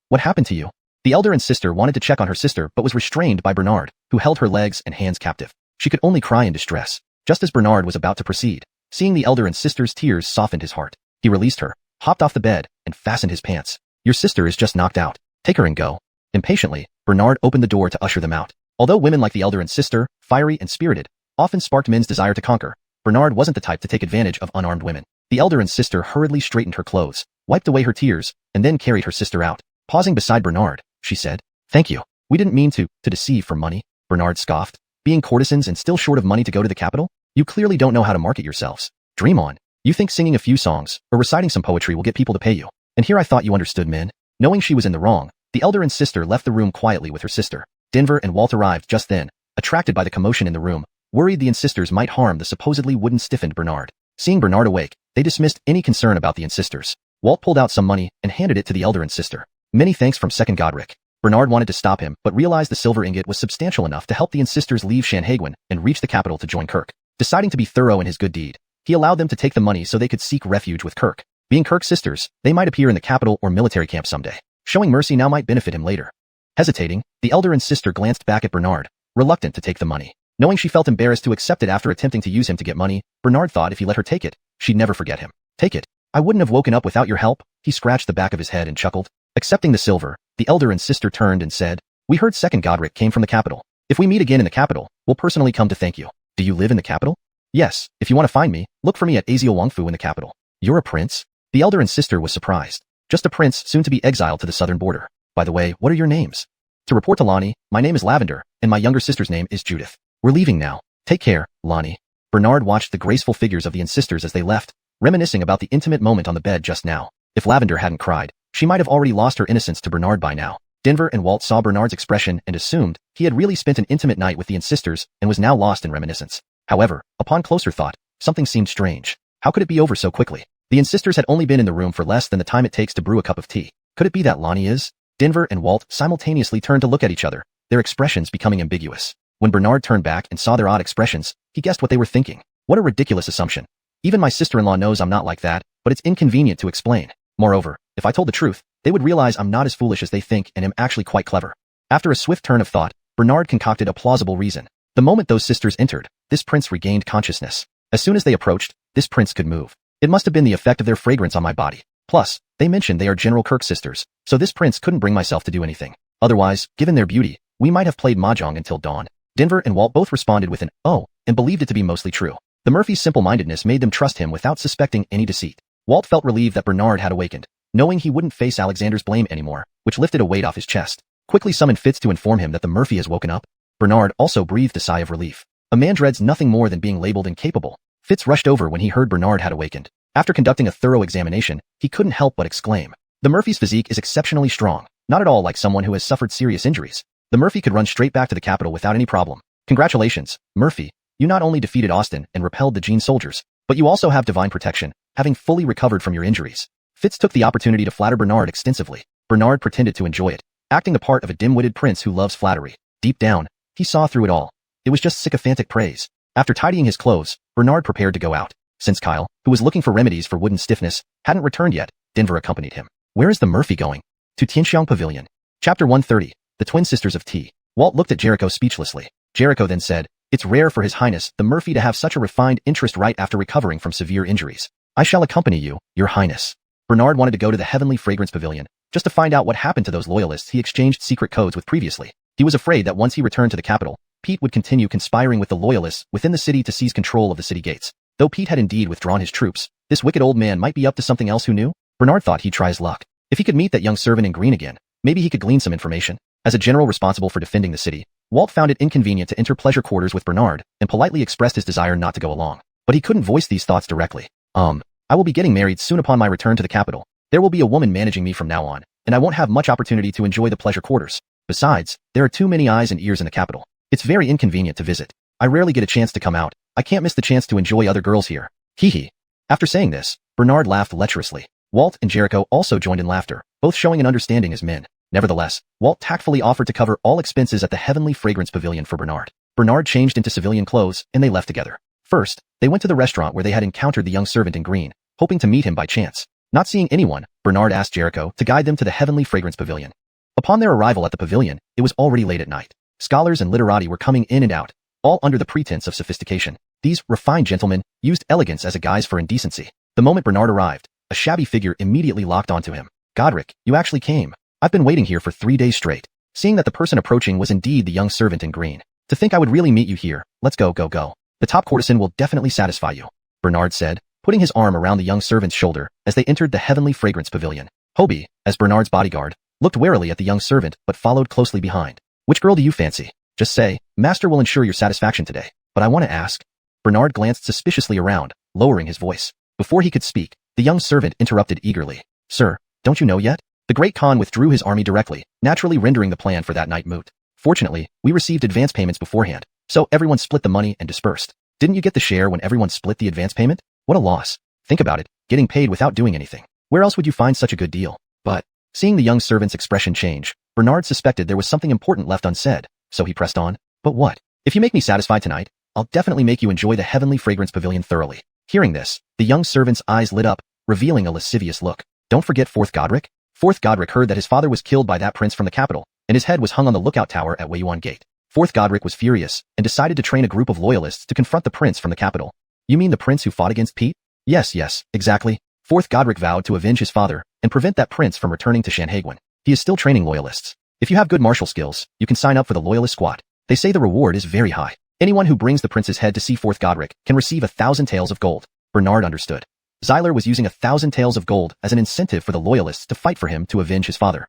what happened to you? The elder and sister wanted to check on her sister but was restrained by Bernard, who held her legs and hands captive. She could only cry in distress. Just as Bernard was about to proceed, seeing the elder and sister's tears softened his heart. He released her, hopped off the bed, and fastened his pants. Your sister is just knocked out. Take her and go. Impatiently, Bernard opened the door to usher them out. Although women like the elder and sister, fiery and spirited, often sparked men's desire to conquer, Bernard wasn't the type to take advantage of unarmed women. The elder and sister hurriedly straightened her clothes, wiped away her tears, and then carried her sister out. Pausing beside Bernard, she said, Thank you. We didn't mean to deceive for money. Bernard scoffed. Being courtesans and still short of money to go to the capital? You clearly don't know how to market yourselves. Dream on. You think singing a few songs or reciting some poetry will get people to pay you. And here I thought you understood men. Knowing she was in the wrong, the elder and sister left the room quietly with her sister. Denver and Walt arrived just then, attracted by the commotion in the room, worried the insisters might harm the supposedly wooden stiffened Bernard. Seeing Bernard awake, they dismissed any concern about the insisters. Walt pulled out some money and handed it to the elder and sister. Many thanks from Second Godric. Bernard wanted to stop him but realized the silver ingot was substantial enough to help the insisters leave Shanhaguan and reach the capital to join Kirk. Deciding to be thorough in his good deed, he allowed them to take the money so they could seek refuge with Kirk. Being Kirk's sisters, they might appear in the capital or military camp someday. Showing mercy now might benefit him later. Hesitating, the elder and sister glanced back at Bernard, reluctant to take the money. Knowing she felt embarrassed to accept it after attempting to use him to get money, Bernard thought if he let her take it, she'd never forget him. Take it. I wouldn't have woken up without your help. He scratched the back of his head and chuckled. Accepting the silver, the elder and sister turned and said, We heard Second Godric came from the capital. If we meet again in the capital, we'll personally come to thank you. Do you live in the capital? Yes, if you want to find me, look for me at Azio Wangfu in the capital. You're a prince? The elder and sister was surprised. Just a prince soon to be exiled to the southern border. By the way, what are your names? To report to Lonnie, my name is Lavender, and my younger sister's name is Judith. We're leaving now. Take care, Lonnie. Bernard watched the graceful figures of the insisters as they left, reminiscing about the intimate moment on the bed just now. If Lavender hadn't cried, she might have already lost her innocence to Bernard by now. Denver and Walt saw Bernard's expression and assumed he had really spent an intimate night with the insisters and was now lost in reminiscence. However, upon closer thought, something seemed strange. How could it be over so quickly? The insisters had only been in the room for less than the time it takes to brew a cup of tea. Could it be that Lonnie is? Denver and Walt simultaneously turned to look at each other, their expressions becoming ambiguous. When Bernard turned back and saw their odd expressions, he guessed what they were thinking. What a ridiculous assumption. Even my sister-in-law knows I'm not like that, but it's inconvenient to explain. Moreover, if I told the truth, they would realize I'm not as foolish as they think and am actually quite clever. After a swift turn of thought, Bernard concocted a plausible reason. The moment those sisters entered, this prince regained consciousness. As soon as they approached, this prince could move. It must have been the effect of their fragrance on my body. Plus, they mentioned they are General Kirk's sisters, so this prince couldn't bring myself to do anything. Otherwise, given their beauty, we might have played mahjong until dawn. Denver and Walt both responded with an "oh," and believed it to be mostly true. The Murphys' simple-mindedness made them trust him without suspecting any deceit. Walt felt relieved that Bernard had awakened, knowing he wouldn't face Alexander's blame anymore, which lifted a weight off his chest. Quickly summoned Fitz to inform him that the Murphy has woken up. Bernard also breathed a sigh of relief. A man dreads nothing more than being labeled incapable. Fitz rushed over when he heard Bernard had awakened. After conducting a thorough examination, he couldn't help but exclaim, "The Murphy's physique is exceptionally strong, not at all like someone who has suffered serious injuries. The Murphy could run straight back to the capital without any problem. Congratulations, Murphy. You not only defeated Austin and repelled the Gene soldiers, but you also have divine protection, having fully recovered from your injuries." Fitz took the opportunity to flatter Bernard extensively. Bernard pretended to enjoy it, acting the part of a dim-witted prince who loves flattery. Deep down, he saw through it all. It was just sycophantic praise. After tidying his clothes, Bernard prepared to go out. Since Kyle, who was looking for remedies for wooden stiffness, hadn't returned yet, Denver accompanied him. Where is the Murphy going? To Tianxiang Pavilion. Chapter 130, The Twin Sisters of T. Walt looked at Jericho speechlessly. Jericho then said, "It's rare for His Highness, the Murphy, to have such a refined interest right after recovering from severe injuries. I shall accompany you, Your Highness." Bernard wanted to go to the Heavenly Fragrance Pavilion, just to find out what happened to those loyalists he exchanged secret codes with previously. He was afraid that once he returned to the capital, Pete would continue conspiring with the loyalists within the city to seize control of the city gates. Though Pete had indeed withdrawn his troops, this wicked old man might be up to something else. Who knew? Bernard thought he'd try his luck. If he could meet that young servant in green again, maybe he could glean some information. As a general responsible for defending the city, Walt found it inconvenient to enter pleasure quarters with Bernard and politely expressed his desire not to go along. But he couldn't voice these thoughts directly. I will be getting married soon upon my return to the capital. There will be a woman managing me from now on, and I won't have much opportunity to enjoy the pleasure quarters. Besides, there are too many eyes and ears in the capital. It's very inconvenient to visit. I rarely get a chance to come out. I can't miss the chance to enjoy other girls here. Hee hee. After saying this, Bernard laughed lecherously. Walt and Jericho also joined in laughter, both showing an understanding as men. Nevertheless, Walt tactfully offered to cover all expenses at the Heavenly Fragrance Pavilion for Bernard. Bernard changed into civilian clothes, and they left together. First, they went to the restaurant where they had encountered the young servant in green, hoping to meet him by chance. Not seeing anyone, Bernard asked Jericho to guide them to the Heavenly Fragrance Pavilion. Upon their arrival at the pavilion, it was already late at night. Scholars and literati were coming in and out, all under the pretense of sophistication. These refined gentlemen used elegance as a guise for indecency. The moment Bernard arrived, a shabby figure immediately locked onto him. "Godric, you actually came. I've been waiting here for 3 days straight." Seeing that the person approaching was indeed the young servant in green. "To think I would really meet you here. Let's go. The top courtesan will definitely satisfy you," Bernard said, putting his arm around the young servant's shoulder as they entered the Heavenly Fragrance Pavilion. Hobie, as Bernard's bodyguard, looked warily at the young servant but followed closely behind. "Which girl do you fancy? Just say, Master will ensure your satisfaction today. But I want to ask." Bernard glanced suspiciously around, lowering his voice. Before he could speak, the young servant interrupted eagerly. "Sir, don't you know yet?" The Great Khan withdrew his army directly, naturally rendering the plan for that night moot. "Fortunately, we received advance payments beforehand, so everyone split the money and dispersed." "Didn't you get the share when everyone split the advance payment? What a loss. Think about it, getting paid without doing anything. Where else would you find such a good deal?" But, seeing the young servant's expression change, Bernard suspected there was something important left unsaid, so he pressed on. "But what? If you make me satisfied tonight, I'll definitely make you enjoy the Heavenly Fragrance Pavilion thoroughly." Hearing this, the young servant's eyes lit up, revealing a lascivious look. "Don't forget Fourth Godric?" Fourth Godric heard that his father was killed by that prince from the capital, and his head was hung on the lookout tower at Weiyuan Gate. Fourth Godric was furious and decided to train a group of loyalists to confront the prince from the capital. "You mean the prince who fought against Pete?" Yes, exactly. Fourth Godric vowed to avenge his father and prevent that prince from returning to Shanhaiguan. He is still training loyalists. If you have good martial skills, you can sign up for the loyalist squad. They say the reward is very high. Anyone who brings the prince's head to see Fourth Godric can receive 1,000 taels of gold. Bernard understood. Xyler was using 1,000 taels of gold as an incentive for the loyalists to fight for him to avenge his father.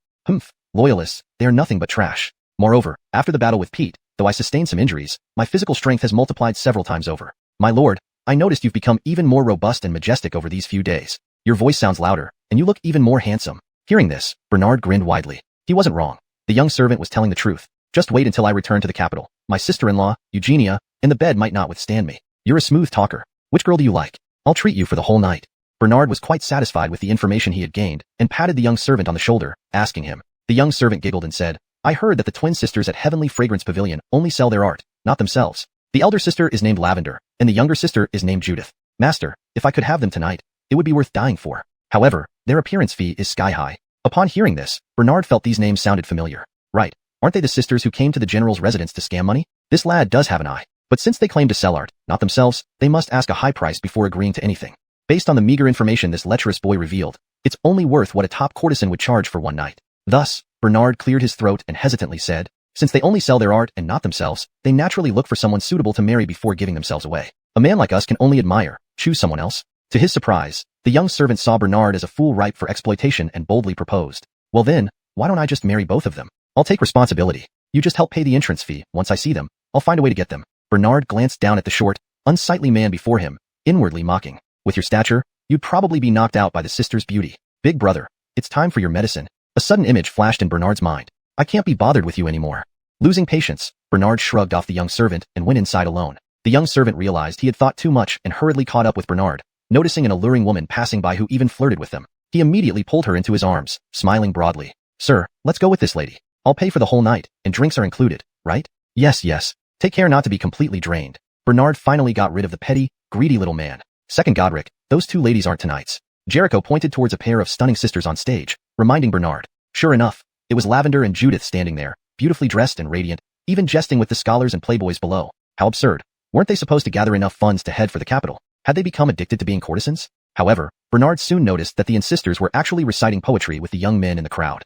Loyalists, they are nothing but trash. Moreover, after the battle with Pete, though I sustained some injuries, my physical strength has multiplied several times over. My lord, I noticed you've become even more robust and majestic over these few days. Your voice sounds louder, and you look even more handsome." Hearing this, Bernard grinned widely. He wasn't wrong. The young servant was telling the truth. "Just wait until I return to the capital. My sister-in-law, Eugenia, in the bed might not withstand me. You're a smooth talker. Which girl do you like? I'll treat you for the whole night." Bernard was quite satisfied with the information he had gained and patted the young servant on the shoulder, asking him. The young servant giggled and said, "I heard that the twin sisters at Heavenly Fragrance Pavilion only sell their art, not themselves. The elder sister is named Lavender, and the younger sister is named Judith. Master, if I could have them tonight, it would be worth dying for. However, their appearance fee is sky-high." Upon hearing this, Bernard felt these names sounded familiar. Right, aren't they the sisters who came to the general's residence to scam money? This lad does have an eye. But since they claim to sell art, not themselves, they must ask a high price before agreeing to anything. Based on the meager information this lecherous boy revealed, it's only worth what a top courtesan would charge for one night. Thus, Bernard cleared his throat and hesitantly said, since they only sell their art and not themselves, they naturally look for someone suitable to marry before giving themselves away. A man like us can only admire, choose someone else. To his surprise, the young servant saw Bernard as a fool ripe for exploitation and boldly proposed, well then, why don't I just marry both of them? I'll take responsibility. You just help pay the entrance fee. Once I see them, I'll find a way to get them. Bernard glanced down at the short, unsightly man before him, inwardly mocking. With your stature, you'd probably be knocked out by the sister's beauty. Big brother, it's time for your medicine. A sudden image flashed in Bernard's mind. I can't be bothered with you anymore. Losing patience, Bernard shrugged off the young servant and went inside alone. The young servant realized he had thought too much and hurriedly caught up with Bernard, noticing an alluring woman passing by who even flirted with them. He immediately pulled her into his arms, smiling broadly. Sir, let's go with this lady. I'll pay for the whole night, and drinks are included, right? Yes, yes. Take care not to be completely drained. Bernard finally got rid of the petty, greedy little man. Second Godric, those two ladies aren't tonight's. Jericho pointed towards a pair of stunning sisters on stage, reminding Bernard. Sure enough, it was Lavender and Judith standing there, beautifully dressed and radiant, even jesting with the scholars and playboys below. How absurd. Weren't they supposed to gather enough funds to head for the capital? Had they become addicted to being courtesans? However, Bernard soon noticed that the sisters were actually reciting poetry with the young men in the crowd.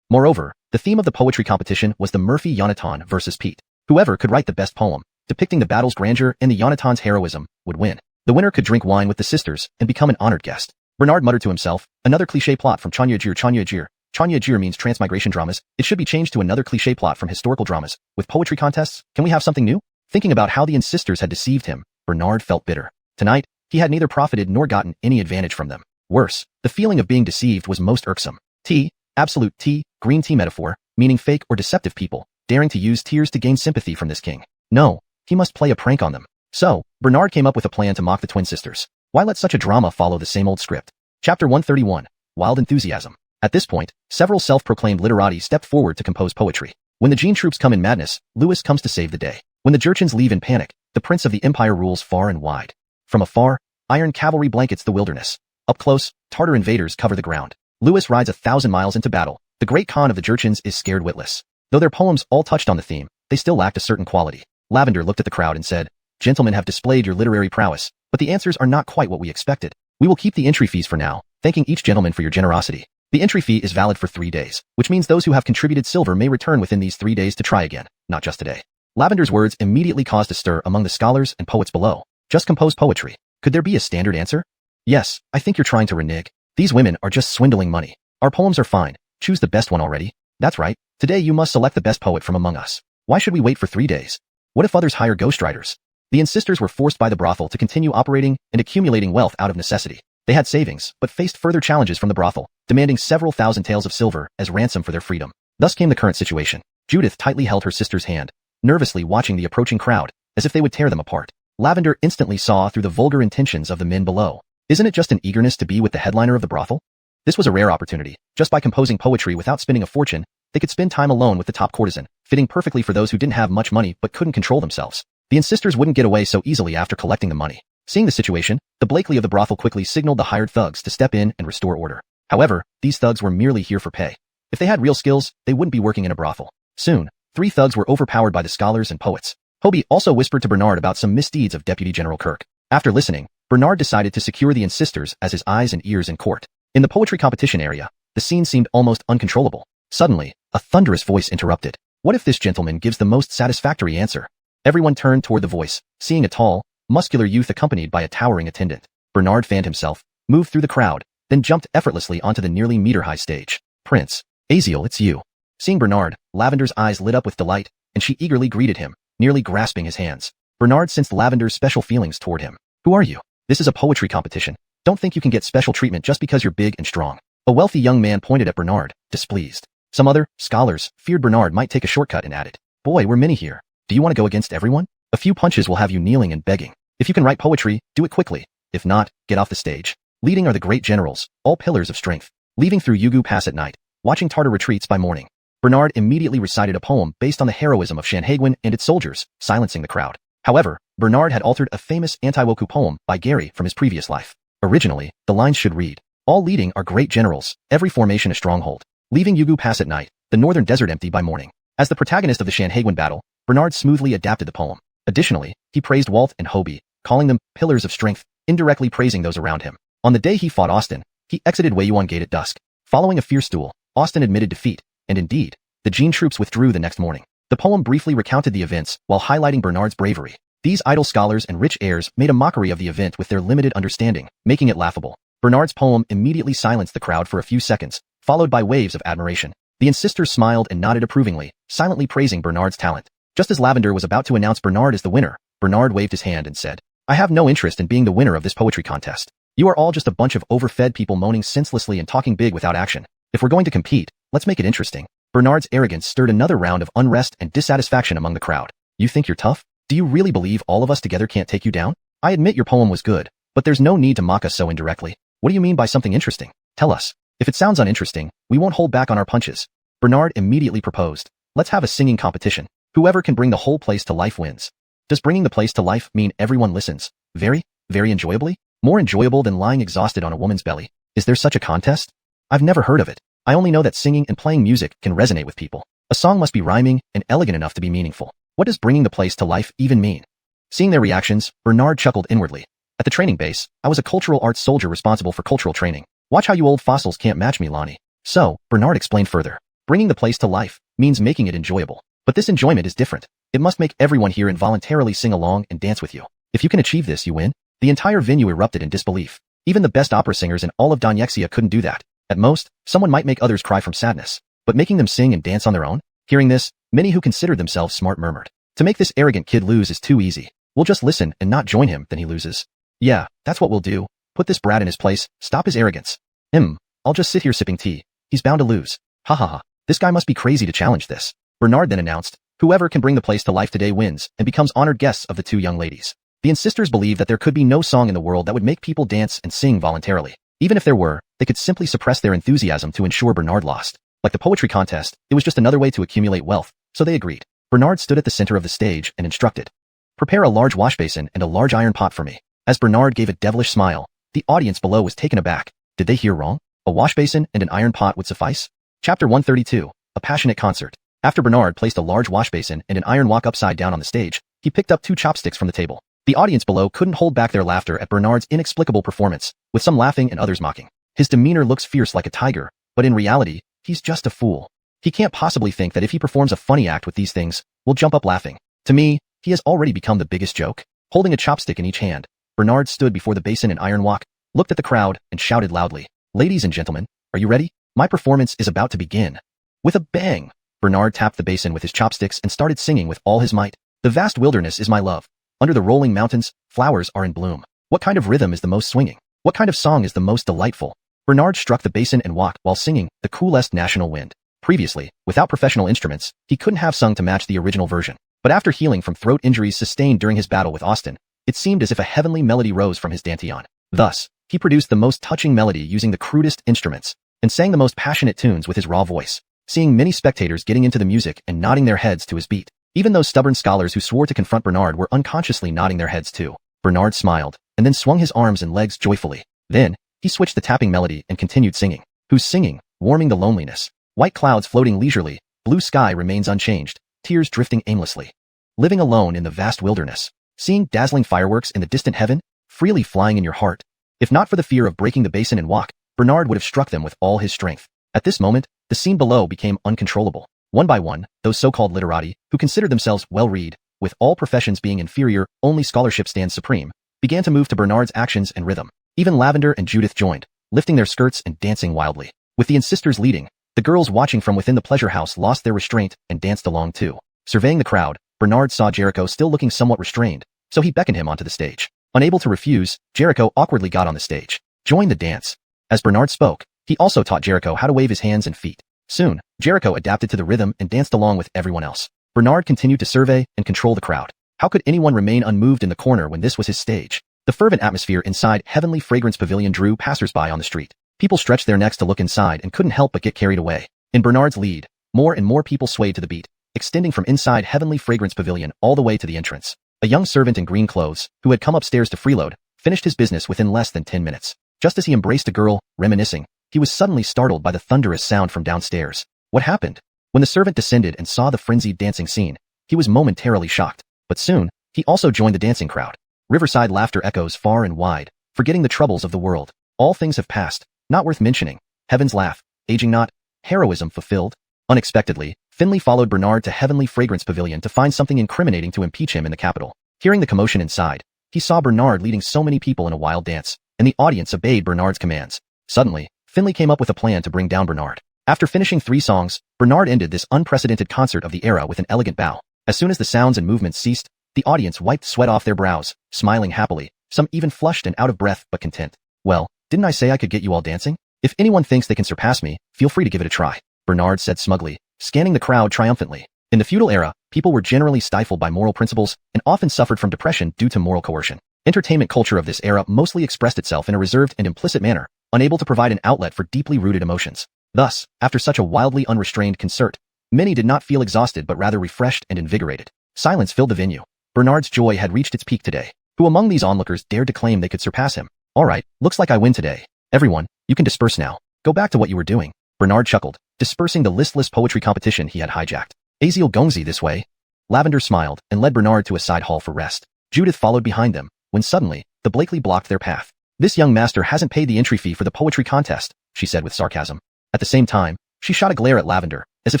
Moreover, the theme of the poetry competition was the Murphy Yonatan versus Pete. Whoever could write the best poem, depicting the battle's grandeur and the Yonatan's heroism, would win. The winner could drink wine with the sisters and become an honored guest. Bernard muttered to himself, another cliché plot from Chanyajir. Chanyajir means transmigration dramas. It should be changed to another cliché plot from historical dramas. With poetry contests, can we have something new? Thinking about how the sisters had deceived him, Bernard felt bitter. Tonight, he had neither profited nor gotten any advantage from them. Worse, the feeling of being deceived was most irksome. Tea, absolute tea, green tea metaphor, meaning fake or deceptive people, daring to use tears to gain sympathy from this king. No, he must play a prank on them. So, Bernard came up with a plan to mock the twin sisters. Why let such a drama follow the same old script? Chapter 131, Wild Enthusiasm. At this point, several self-proclaimed literati stepped forward to compose poetry. When the Gene troops come in madness, Lewis comes to save the day. When the Jurchens leave in panic, the Prince of the Empire rules far and wide. From afar, iron cavalry blankets the wilderness. Up close, Tartar invaders cover the ground. Lewis rides 1,000 miles into battle. The great Khan of the Jurchens is scared witless. Though their poems all touched on the theme, they still lacked a certain quality. Lavender looked at the crowd and said, gentlemen have displayed your literary prowess, but the answers are not quite what we expected. We will keep the entry fees for now, thanking each gentleman for your generosity. The entry fee is valid for 3 days, which means those who have contributed silver may return within these 3 days to try again, not just today. Lavender's words immediately caused a stir among the scholars and poets below. Just compose poetry. Could there be a standard answer? Yes, I think you're trying to renege. These women are just swindling money. Our poems are fine. Choose the best one already. That's right. Today you must select the best poet from among us. Why should we wait for 3 days? What if others hire ghostwriters? The sisters were forced by the brothel to continue operating and accumulating wealth out of necessity. They had savings, but faced further challenges from the brothel, demanding several thousand taels of silver as ransom for their freedom. Thus came the current situation. Judith tightly held her sister's hand, nervously watching the approaching crowd, as if they would tear them apart. Lavender instantly saw through the vulgar intentions of the men below. Isn't it just an eagerness to be with the headliner of the brothel? This was a rare opportunity. Just by composing poetry without spending a fortune, they could spend time alone with the top courtesan, fitting perfectly for those who didn't have much money but couldn't control themselves. The sisters wouldn't get away so easily after collecting the money. Seeing the situation, the Blakely of the brothel quickly signaled the hired thugs to step in and restore order. However, these thugs were merely here for pay. If they had real skills, they wouldn't be working in a brothel. Soon, 3 thugs were overpowered by the scholars and poets. Hobie also whispered to Bernard about some misdeeds of Deputy General Kirk. After listening, Bernard decided to secure the sisters as his eyes and ears in court. In the poetry competition area, the scene seemed almost uncontrollable. Suddenly, a thunderous voice interrupted. What if this gentleman gives the most satisfactory answer? Everyone turned toward the voice, seeing a tall, muscular youth accompanied by a towering attendant. Bernard fanned himself, moved through the crowd, then jumped effortlessly onto the nearly meter-high stage. Prince Aziel, it's you. Seeing Bernard, Lavender's eyes lit up with delight, and she eagerly greeted him, nearly grasping his hands. Bernard sensed Lavender's special feelings toward him. Who are you? This is a poetry competition. Don't think you can get special treatment just because you're big and strong. A wealthy young man pointed at Bernard, displeased. Some other scholars feared Bernard might take a shortcut and added, boy, we're many here. Do you want to go against everyone? A few punches will have you kneeling and begging. If you can write poetry, do it quickly. If not, get off the stage. Leading are the great generals, all pillars of strength. Leaving through Yugu Pass at night, watching Tartar retreats by morning. Bernard immediately recited a poem based on the heroism of Sanhedrin and its soldiers, silencing the crowd. However, Bernard had altered a famous anti-Woku poem by Gary from his previous life. Originally, the lines should read, all leading are great generals, every formation a stronghold. Leaving Yugu Pass at night, the northern desert empty by morning. As the protagonist of the Sanhedrin battle, Bernard smoothly adapted the poem. Additionally, he praised Walt and Hobie, calling them pillars of strength, indirectly praising those around him. On the day he fought Austin, he exited Wei Yuan Gate at dusk. Following a fierce duel, Austin admitted defeat, and indeed, the Jin troops withdrew the next morning. The poem briefly recounted the events while highlighting Bernard's bravery. These idle scholars and rich heirs made a mockery of the event with their limited understanding, making it laughable. Bernard's poem immediately silenced the crowd for a few seconds, followed by waves of admiration. The insisters smiled and nodded approvingly, silently praising Bernard's talent. Just as Lavender was about to announce Bernard as the winner, Bernard waved his hand and said, "I have no interest in being the winner of this poetry contest. You are all just a bunch of overfed people moaning senselessly and talking big without action. If we're going to compete, let's make it interesting." Bernard's arrogance stirred another round of unrest and dissatisfaction among the crowd. "You think you're tough? Do you really believe all of us together can't take you down? I admit your poem was good, but there's no need to mock us so indirectly. What do you mean by something interesting? Tell us. If it sounds uninteresting, we won't hold back on our punches." Bernard immediately proposed, "Let's have a singing competition. Whoever can bring the whole place to life wins." Does bringing the place to life mean everyone listens? Very enjoyably? More enjoyable than lying exhausted on a woman's belly? Is there such a contest? I've never heard of it. I only know that singing and playing music can resonate with people. A song must be rhyming and elegant enough to be meaningful. What does bringing the place to life even mean? Seeing their reactions, Bernard chuckled inwardly. At the training base, I was a cultural arts soldier responsible for cultural training. Watch how you old fossils can't match me, Lonnie. So, Bernard explained further. Bringing the place to life means making it enjoyable. But this enjoyment is different. It must make everyone here involuntarily sing along and dance with you. If you can achieve this, you win. The entire venue erupted in disbelief. Even the best opera singers in all of Donghua couldn't do that. At most, someone might make others cry from sadness. But making them sing and dance on their own? Hearing this, many who considered themselves smart murmured. To make this arrogant kid lose is too easy. We'll just listen and not join him, then he loses. Yeah, that's what we'll do. Put this brat in his place, stop his arrogance. I'll just sit here sipping tea. He's bound to lose. Ha ha ha. This guy must be crazy to challenge this. Bernard then announced, "Whoever can bring the place to life today wins and becomes honored guests of the two young ladies." The insisters believed that there could be no song in the world that would make people dance and sing voluntarily. Even if there were, they could simply suppress their enthusiasm to ensure Bernard lost. Like the poetry contest, it was just another way to accumulate wealth, so they agreed. Bernard stood at the center of the stage and instructed, "Prepare a large wash basin and a large iron pot for me." As Bernard gave a devilish smile, the audience below was taken aback. Did they hear wrong? A wash basin and an iron pot would suffice? Chapter 132, A Passionate Concert. After Bernard placed a large wash basin and an iron wok upside down on the stage, he picked up 2 chopsticks from the table. The audience below couldn't hold back their laughter at Bernard's inexplicable performance, with some laughing and others mocking. His demeanor looks fierce like a tiger, but in reality, he's just a fool. He can't possibly think that if he performs a funny act with these things, we'll jump up laughing. To me, he has already become the biggest joke. Holding a chopstick in each hand, Bernard stood before the basin and iron wok, looked at the crowd, and shouted loudly, "Ladies and gentlemen, are you ready? My performance is about to begin." With a bang, Bernard tapped the basin with his chopsticks and started singing with all his might. "The vast wilderness is my love. Under the rolling mountains, flowers are in bloom. What kind of rhythm is the most swinging? What kind of song is the most delightful?" Bernard struck the basin and wok while singing The Coolest National Wind. Previously, without professional instruments, he couldn't have sung to match the original version. But after healing from throat injuries sustained during his battle with Austin, it seemed as if a heavenly melody rose from his dantian. Thus, he produced the most touching melody using the crudest instruments, and sang the most passionate tunes with his raw voice. Seeing many spectators getting into the music and nodding their heads to his beat, even those stubborn scholars who swore to confront Bernard were unconsciously nodding their heads too. Bernard smiled, and then swung his arms and legs joyfully. Then, he switched the tapping melody and continued singing. Who's singing, warming the loneliness. White clouds floating leisurely, blue sky remains unchanged, tears drifting aimlessly. Living alone in the vast wilderness. Seeing dazzling fireworks in the distant heaven, freely flying in your heart. If not for the fear of breaking the basin and wok, Bernard would have struck them with all his strength. At this moment, the scene below became uncontrollable. One by one, those so-called literati, who considered themselves well-read, with all professions being inferior, only scholarship stands supreme, began to move to Bernard's actions and rhythm. Even Lavender and Judith joined, lifting their skirts and dancing wildly. With the insisters leading, the girls watching from within the pleasure house lost their restraint and danced along too. Surveying the crowd, Bernard saw Jericho still looking somewhat restrained, so he beckoned him onto the stage. Unable to refuse, Jericho awkwardly got on the stage. Join the dance. As Bernard spoke, he also taught Jericho how to wave his hands and feet. Soon, Jericho adapted to the rhythm and danced along with everyone else. Bernard continued to survey and control the crowd. How could anyone remain unmoved in the corner when this was his stage? The fervent atmosphere inside Heavenly Fragrance Pavilion drew passersby on the street. People stretched their necks to look inside and couldn't help but get carried away. In Bernard's lead, more and more people swayed to the beat, extending from inside Heavenly Fragrance Pavilion all the way to the entrance. A young servant in green clothes, who had come upstairs to freeload, finished his business within less than 10 minutes. Just as he embraced a girl, reminiscing, he was suddenly startled by the thunderous sound from downstairs. What happened? When the servant descended and saw the frenzied dancing scene, he was momentarily shocked. But soon, He also joined the dancing crowd. Riverside laughter echoes far and wide, forgetting the troubles of the world. All things have passed, not worth mentioning. Heaven's laugh, aging not, heroism fulfilled. Unexpectedly, Finley followed Bernard to Heavenly Fragrance Pavilion to find something incriminating to impeach him in the capital. Hearing the commotion inside, he saw Bernard leading so many people in a wild dance, and the audience obeyed Bernard's commands. Suddenly, Finley came up with a plan to bring down Bernard. After finishing 3 songs, Bernard ended this unprecedented concert of the era with an elegant bow. As soon as the sounds and movements ceased, the audience wiped sweat off their brows, smiling happily, some even flushed and out of breath but content. Well, didn't I say I could get you all dancing? If anyone thinks they can surpass me, feel free to give it a try, Bernard said smugly, scanning the crowd triumphantly. In the feudal era, people were generally stifled by moral principles and often suffered from depression due to moral coercion. Entertainment culture of this era mostly expressed itself in a reserved and implicit manner, unable to provide an outlet for deeply rooted emotions. Thus, after such a wildly unrestrained concert, many did not feel exhausted but rather refreshed and invigorated. Silence filled the venue. Bernard's joy had reached its peak today. Who among these onlookers dared to claim they could surpass him? All right, looks like I win today. Everyone, you can disperse now. Go back to what you were doing. Bernard chuckled, dispersing the listless poetry competition he had hijacked. Aziel Gongzi this way. Lavender smiled and led Bernard to a side hall for rest. Judith followed behind them, when suddenly, the Blakely blocked their path. This young master hasn't paid the entry fee for the poetry contest, she said with sarcasm. At the same time, she shot a glare at Lavender, as if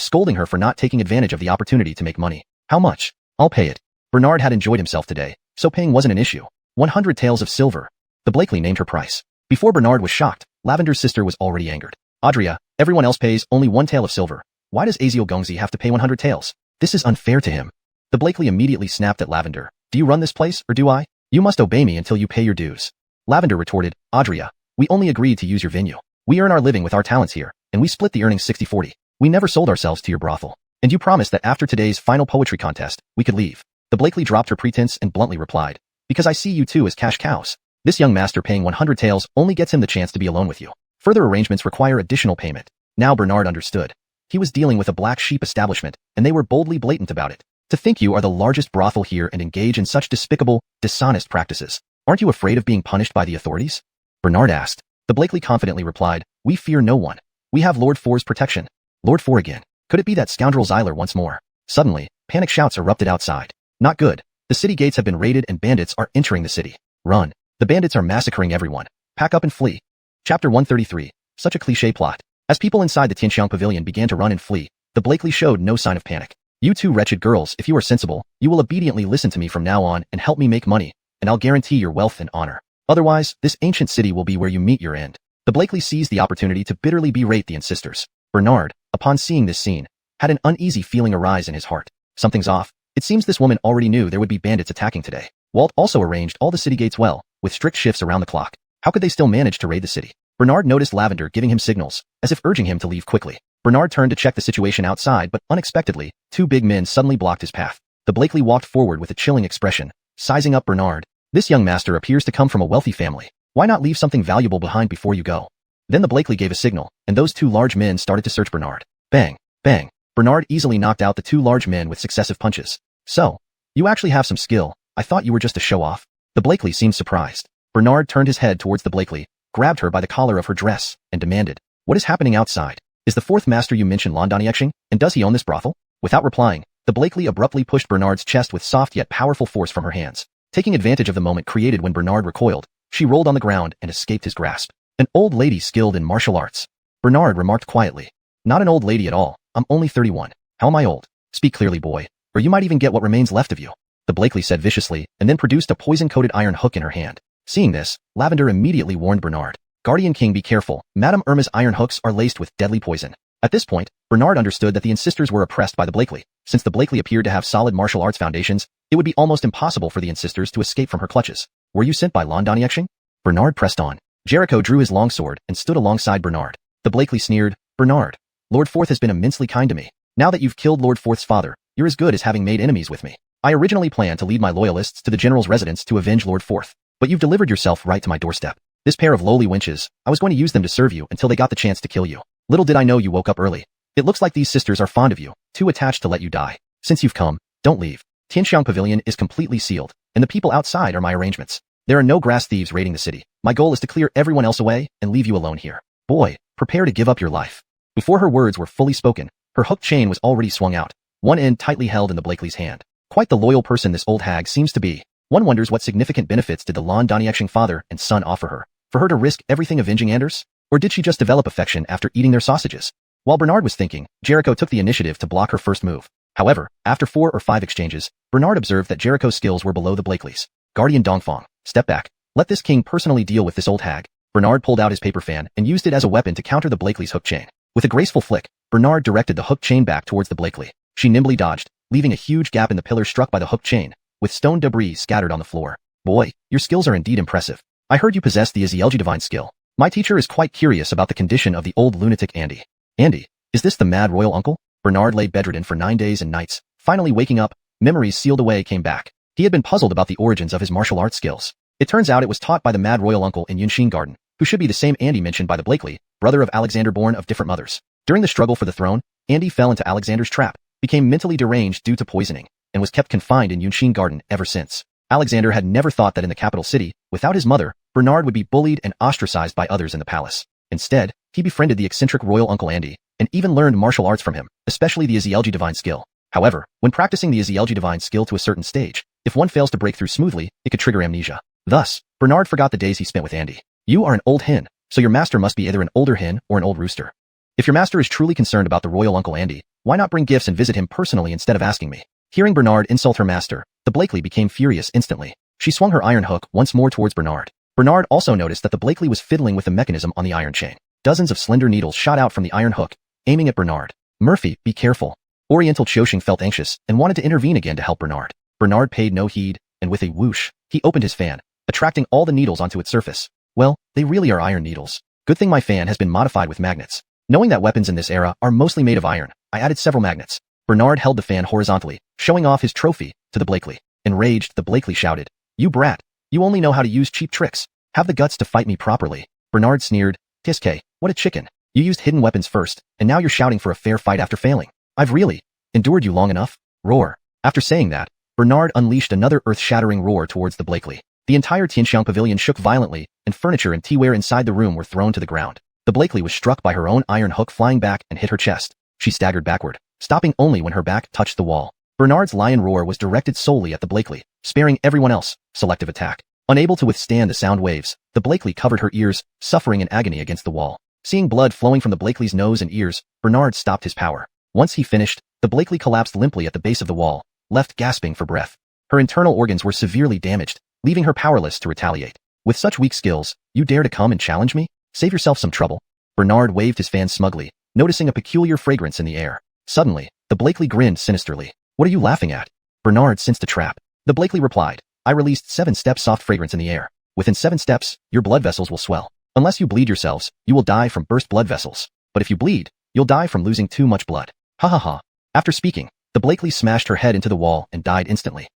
scolding her for not taking advantage of the opportunity to make money. How much? I'll pay it. Bernard had enjoyed himself today, so paying wasn't an issue. 100 taels of silver. The Blakely named her price. Before Bernard was shocked, Lavender's sister was already angered. Adria, everyone else pays only 1 tael of silver. Why does Aziel Gongzi have to pay 100 taels? This is unfair to him. The Blakely immediately snapped at Lavender. Do you run this place, or do I? You must obey me until you pay your dues. Lavender retorted, Adria, we only agreed to use your venue. We earn our living with our talents here, and we split the earnings 60-40. We never sold ourselves to your brothel. And you promised that after today's final poetry contest, we could leave. The Blakely dropped her pretense and bluntly replied, because I see you two as cash cows. This young master paying 100 taels only gets him the chance to be alone with you. Further arrangements require additional payment. Now Bernard understood. He was dealing with a black sheep establishment, and they were boldly blatant about it. To think you are the largest brothel here and engage in such despicable, dishonest practices. Aren't you afraid of being punished by the authorities? Bernard asked. The Blakely confidently replied, we fear no one. We have Lord Four's protection. Lord Four again. Could it be that scoundrel Zyler once more? Suddenly, panic shouts erupted outside. Not good. The city gates have been raided and bandits are entering the city. Run. The bandits are massacring everyone. Pack up and flee. Chapter 133. Such a cliché plot. As people inside the Tianxiang Pavilion began to run and flee, the Blakely showed no sign of panic. You two wretched girls, if you are sensible, you will obediently listen to me from now on and help me make money, and I'll guarantee your wealth and honor. Otherwise, this ancient city will be where you meet your end. The Blakely seized the opportunity to bitterly berate the insisters. Bernard, upon seeing this scene, had an uneasy feeling arise in his heart. Something's off. It seems this woman already knew there would be bandits attacking today. Walt also arranged all the city gates well, with strict shifts around the clock. How could they still manage to raid the city? Bernard noticed Lavender giving him signals, as if urging him to leave quickly. Bernard turned to check the situation outside, but unexpectedly, 2 big men suddenly blocked his path. The Blakely walked forward with a chilling expression, sizing up Bernard. This young master appears to come from a wealthy family. Why not leave something valuable behind before you go? Then the Blakely gave a signal, and those 2 large men started to search Bernard. Bang, bang. Bernard easily knocked out the 2 large men with successive punches. So, you actually have some skill. I thought you were just a show-off. The Blakely seemed surprised. Bernard turned his head towards the Blakely, grabbed her by the collar of her dress, and demanded, what is happening outside? Is the 4th master you mentioned Londoniexing, and does he own this brothel? Without replying, the Blakely abruptly pushed Bernard's chest with soft yet powerful force from her hands. Taking advantage of the moment created when Bernard recoiled, she rolled on the ground and escaped his grasp. An old lady skilled in martial arts. Bernard remarked quietly. Not an old lady at all. I'm only 31. How am I old? Speak clearly, boy, or you might even get what remains left of you. The Blakely said viciously, and then produced a poison-coated iron hook in her hand. Seeing this, Lavender immediately warned Bernard. Guardian King, be careful. Madame Irma's iron hooks are laced with deadly poison. At this point, Bernard understood that the insisters were oppressed by the Blakely. Since the Blakely appeared to have solid martial arts foundations, it would be almost impossible for the insisters to escape from her clutches. Were you sent by Londoniexing? Bernard pressed on. Jericho drew his longsword and stood alongside Bernard. The Blakely sneered, Bernard, Lord Fourth has been immensely kind to me. Now that you've killed Lord Fourth's father, you're as good as having made enemies with me. I originally planned to lead my loyalists to the general's residence to avenge Lord Fourth, but you've delivered yourself right to my doorstep. This pair of lowly wenches, I was going to use them to serve you until they got the chance to kill you. Little did I know you woke up early. It looks like these sisters are fond of you, too attached to let you die. Since you've come, don't leave. Tianxiang Pavilion is completely sealed, and the people outside are my arrangements. There are no grass thieves raiding the city. My goal is to clear everyone else away and leave you alone here. Boy, prepare to give up your life. Before her words were fully spoken, her hook chain was already swung out, one end tightly held in the Blakely's hand. Quite the loyal person this old hag seems to be. One wonders what significant benefits did the Lan Daniexing father and son offer her, for her to risk everything avenging Anders? Or did she just develop affection after eating their sausages? While Bernard was thinking, Jericho took the initiative to block her first move. However, after 4 or 5 exchanges, Bernard observed that Jericho's skills were below the Blakeleys. Guardian Dongfang, step back. Let this king personally deal with this old hag. Bernard pulled out his paper fan and used it as a weapon to counter the Blakely's hook chain. With a graceful flick, Bernard directed the hook chain back towards the Blakely. She nimbly dodged, leaving a huge gap in the pillar struck by the hook chain, with stone debris scattered on the floor. Boy, your skills are indeed impressive. I heard you possess the Ezielgi divine skill. My teacher is quite curious about the condition of the old lunatic Andy. Andy, is this the mad royal uncle? Bernard lay bedridden for 9 days and nights. Finally waking up, memories sealed away came back. He had been puzzled about the origins of his martial arts skills. It turns out it was taught by the mad royal uncle in Yunshin Garden, who should be the same Andy mentioned by the Blakely, brother of Alexander born of different mothers. During the struggle for the throne, Andy fell into Alexander's trap, became mentally deranged due to poisoning, and was kept confined in Yunshin Garden ever since. Alexander had never thought that in the capital city, without his mother, Bernard would be bullied and ostracized by others in the palace. Instead, he befriended the eccentric royal uncle Andy, and even learned martial arts from him, especially the Ezielgi divine skill. However, when practicing the Ezielgi divine skill to a certain stage, if one fails to break through smoothly, it could trigger amnesia. Thus, Bernard forgot the days he spent with Andy. You are an old hen, so your master must be either an older hen or an old rooster. If your master is truly concerned about the royal uncle Andy, why not bring gifts and visit him personally instead of asking me? Hearing Bernard insult her master, the Blakely became furious instantly. She swung her iron hook once more towards Bernard. Bernard also noticed that the Blakely was fiddling with the mechanism on the iron chain. Dozens of slender needles shot out from the iron hook, aiming at Bernard. Murphy, be careful. Oriental Choshing felt anxious and wanted to intervene again to help Bernard. Bernard paid no heed, and with a whoosh, he opened his fan, attracting all the needles onto its surface. Well, they really are iron needles. Good thing my fan has been modified with magnets. Knowing that weapons in this era are mostly made of iron, I added several magnets. Bernard held the fan horizontally, showing off his trophy to the Blakely. Enraged, the Blakely shouted, "You brat! You only know how to use cheap tricks. Have the guts to fight me properly." Bernard sneered, "Tiske, what a chicken. You used hidden weapons first, and now you're shouting for a fair fight after failing. I've really endured you long enough." Roar. After saying that, Bernard unleashed another earth-shattering roar towards the Blakely. The entire Tianxiang pavilion shook violently, and furniture and teaware inside the room were thrown to the ground. The Blakely was struck by her own iron hook flying back and hit her chest. She staggered backward, stopping only when her back touched the wall. Bernard's lion roar was directed solely at the Blakely, sparing everyone else. Selective attack. Unable to withstand the sound waves, the Blakely covered her ears, suffering in agony against the wall. Seeing blood flowing from the Blakely's nose and ears, Bernard stopped his power. Once he finished, the Blakely collapsed limply at the base of the wall, left gasping for breath. Her internal organs were severely damaged, leaving her powerless to retaliate. With such weak skills, you dare to come and challenge me? Save yourself some trouble. Bernard waved his fan smugly, noticing a peculiar fragrance in the air. Suddenly, the Blakely grinned sinisterly. What are you laughing at? Bernard sensed a trap. The Blakely replied, I released 7-step soft fragrance in the air. Within 7 steps, your blood vessels will swell. Unless you bleed yourselves, you will die from burst blood vessels. But if you bleed, you'll die from losing too much blood. Ha ha ha. After speaking, the Blakely smashed her head into the wall and died instantly.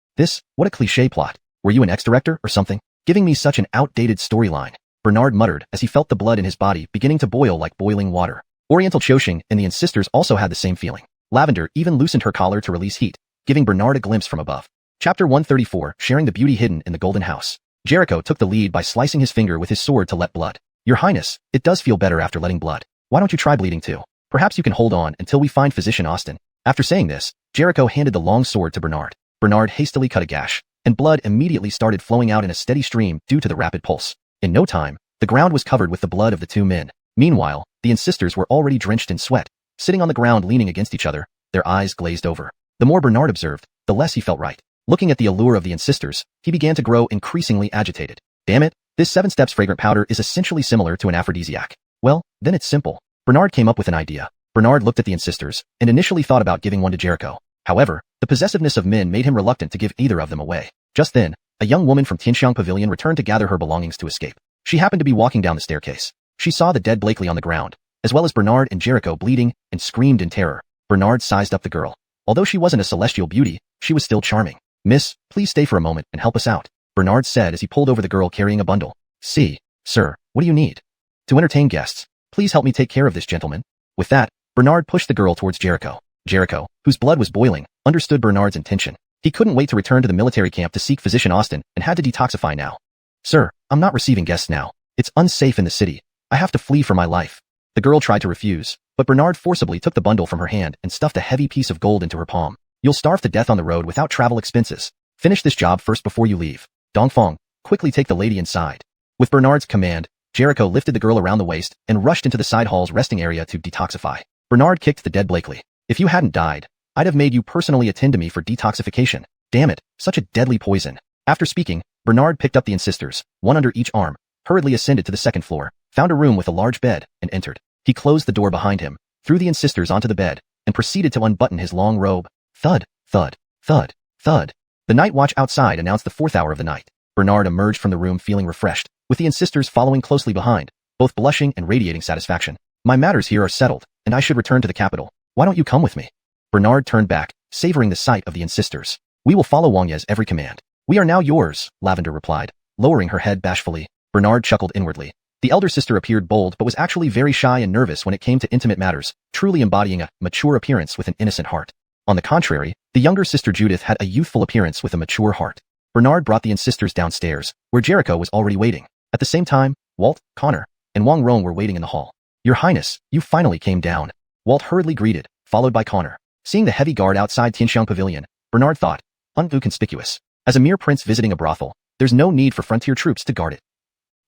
What a cliché plot. Were you an ex-director or something? Giving me such an outdated storyline. Bernard muttered as he felt the blood in his body beginning to boil like boiling water. Oriental Choshing and the Insisters also had the same feeling. Lavender even loosened her collar to release heat, giving Bernard a glimpse from above. Chapter 134, Sharing the Beauty Hidden in the Golden House. Jericho took the lead by slicing his finger with his sword to let blood. Your Highness, it does feel better after letting blood. Why don't you try bleeding too? Perhaps you can hold on until we find Physician Austin. After saying this, Jericho handed the long sword to Bernard. Bernard hastily cut a gash, and blood immediately started flowing out in a steady stream due to the rapid pulse. In no time, the ground was covered with the blood of the two men. Meanwhile, the Insisters were already drenched in sweat, sitting on the ground leaning against each other, their eyes glazed over. The more Bernard observed, the less he felt right. Looking at the allure of the Insisters, he began to grow increasingly agitated. Damn it, this 7 steps fragrant powder is essentially similar to an aphrodisiac. Well, then it's simple. Bernard came up with an idea. Bernard looked at the Insisters, and initially thought about giving one to Jericho. However, the possessiveness of men made him reluctant to give either of them away. Just then, a young woman from Tianxiang Pavilion returned to gather her belongings to escape. She happened to be walking down the staircase. She saw the dead Blakely on the ground, as well as Bernard and Jericho bleeding, and screamed in terror. Bernard sized up the girl. Although she wasn't a celestial beauty, she was still charming. Miss, please stay for a moment and help us out, Bernard said as he pulled over the girl carrying a bundle. See, sir, what do you need? To entertain guests. Please help me take care of this gentleman. With that, Bernard pushed the girl towards Jericho. Jericho, whose blood was boiling, understood Bernard's intention. He couldn't wait to return to the military camp to seek Physician Austin and had to detoxify now. Sir, I'm not receiving guests now. It's unsafe in the city. I have to flee for my life. The girl tried to refuse, but Bernard forcibly took the bundle from her hand and stuffed a heavy piece of gold into her palm. You'll starve to death on the road without travel expenses. Finish this job first before you leave. Dongfang, quickly take the lady inside. With Bernard's command, Jericho lifted the girl around the waist and rushed into the side hall's resting area to detoxify. Bernard kicked the dead Blakely. If you hadn't died, I'd have made you personally attend to me for detoxification. Damn it, such a deadly poison. After speaking, Bernard picked up the insisters, one under each arm, hurriedly ascended to the second floor, found a room with a large bed, and entered. He closed the door behind him, threw the insisters onto the bed, and proceeded to unbutton his long robe. Thud, thud, thud, thud. The night watch outside announced the 4th hour of the night. Bernard emerged from the room feeling refreshed, with the insisters following closely behind, both blushing and radiating satisfaction. My matters here are settled, and I should return to the capital. Why don't you come with me? Bernard turned back, savoring the sight of the insisters. We will follow Wang Ye's every command. We are now yours, Lavender replied, lowering her head bashfully. Bernard chuckled inwardly. The elder sister appeared bold but was actually very shy and nervous when it came to intimate matters, truly embodying a mature appearance with an innocent heart. On the contrary, the younger sister Judith had a youthful appearance with a mature heart. Bernard brought the insisters downstairs, where Jericho was already waiting. At the same time, Walt, Connor, and Wang Rong were waiting in the hall. Your Highness, you finally came down. Walt hurriedly greeted, followed by Connor. Seeing the heavy guard outside Tianxiang Pavilion, Bernard thought, inconspicuous. As a mere prince visiting a brothel, there's no need for frontier troops to guard it.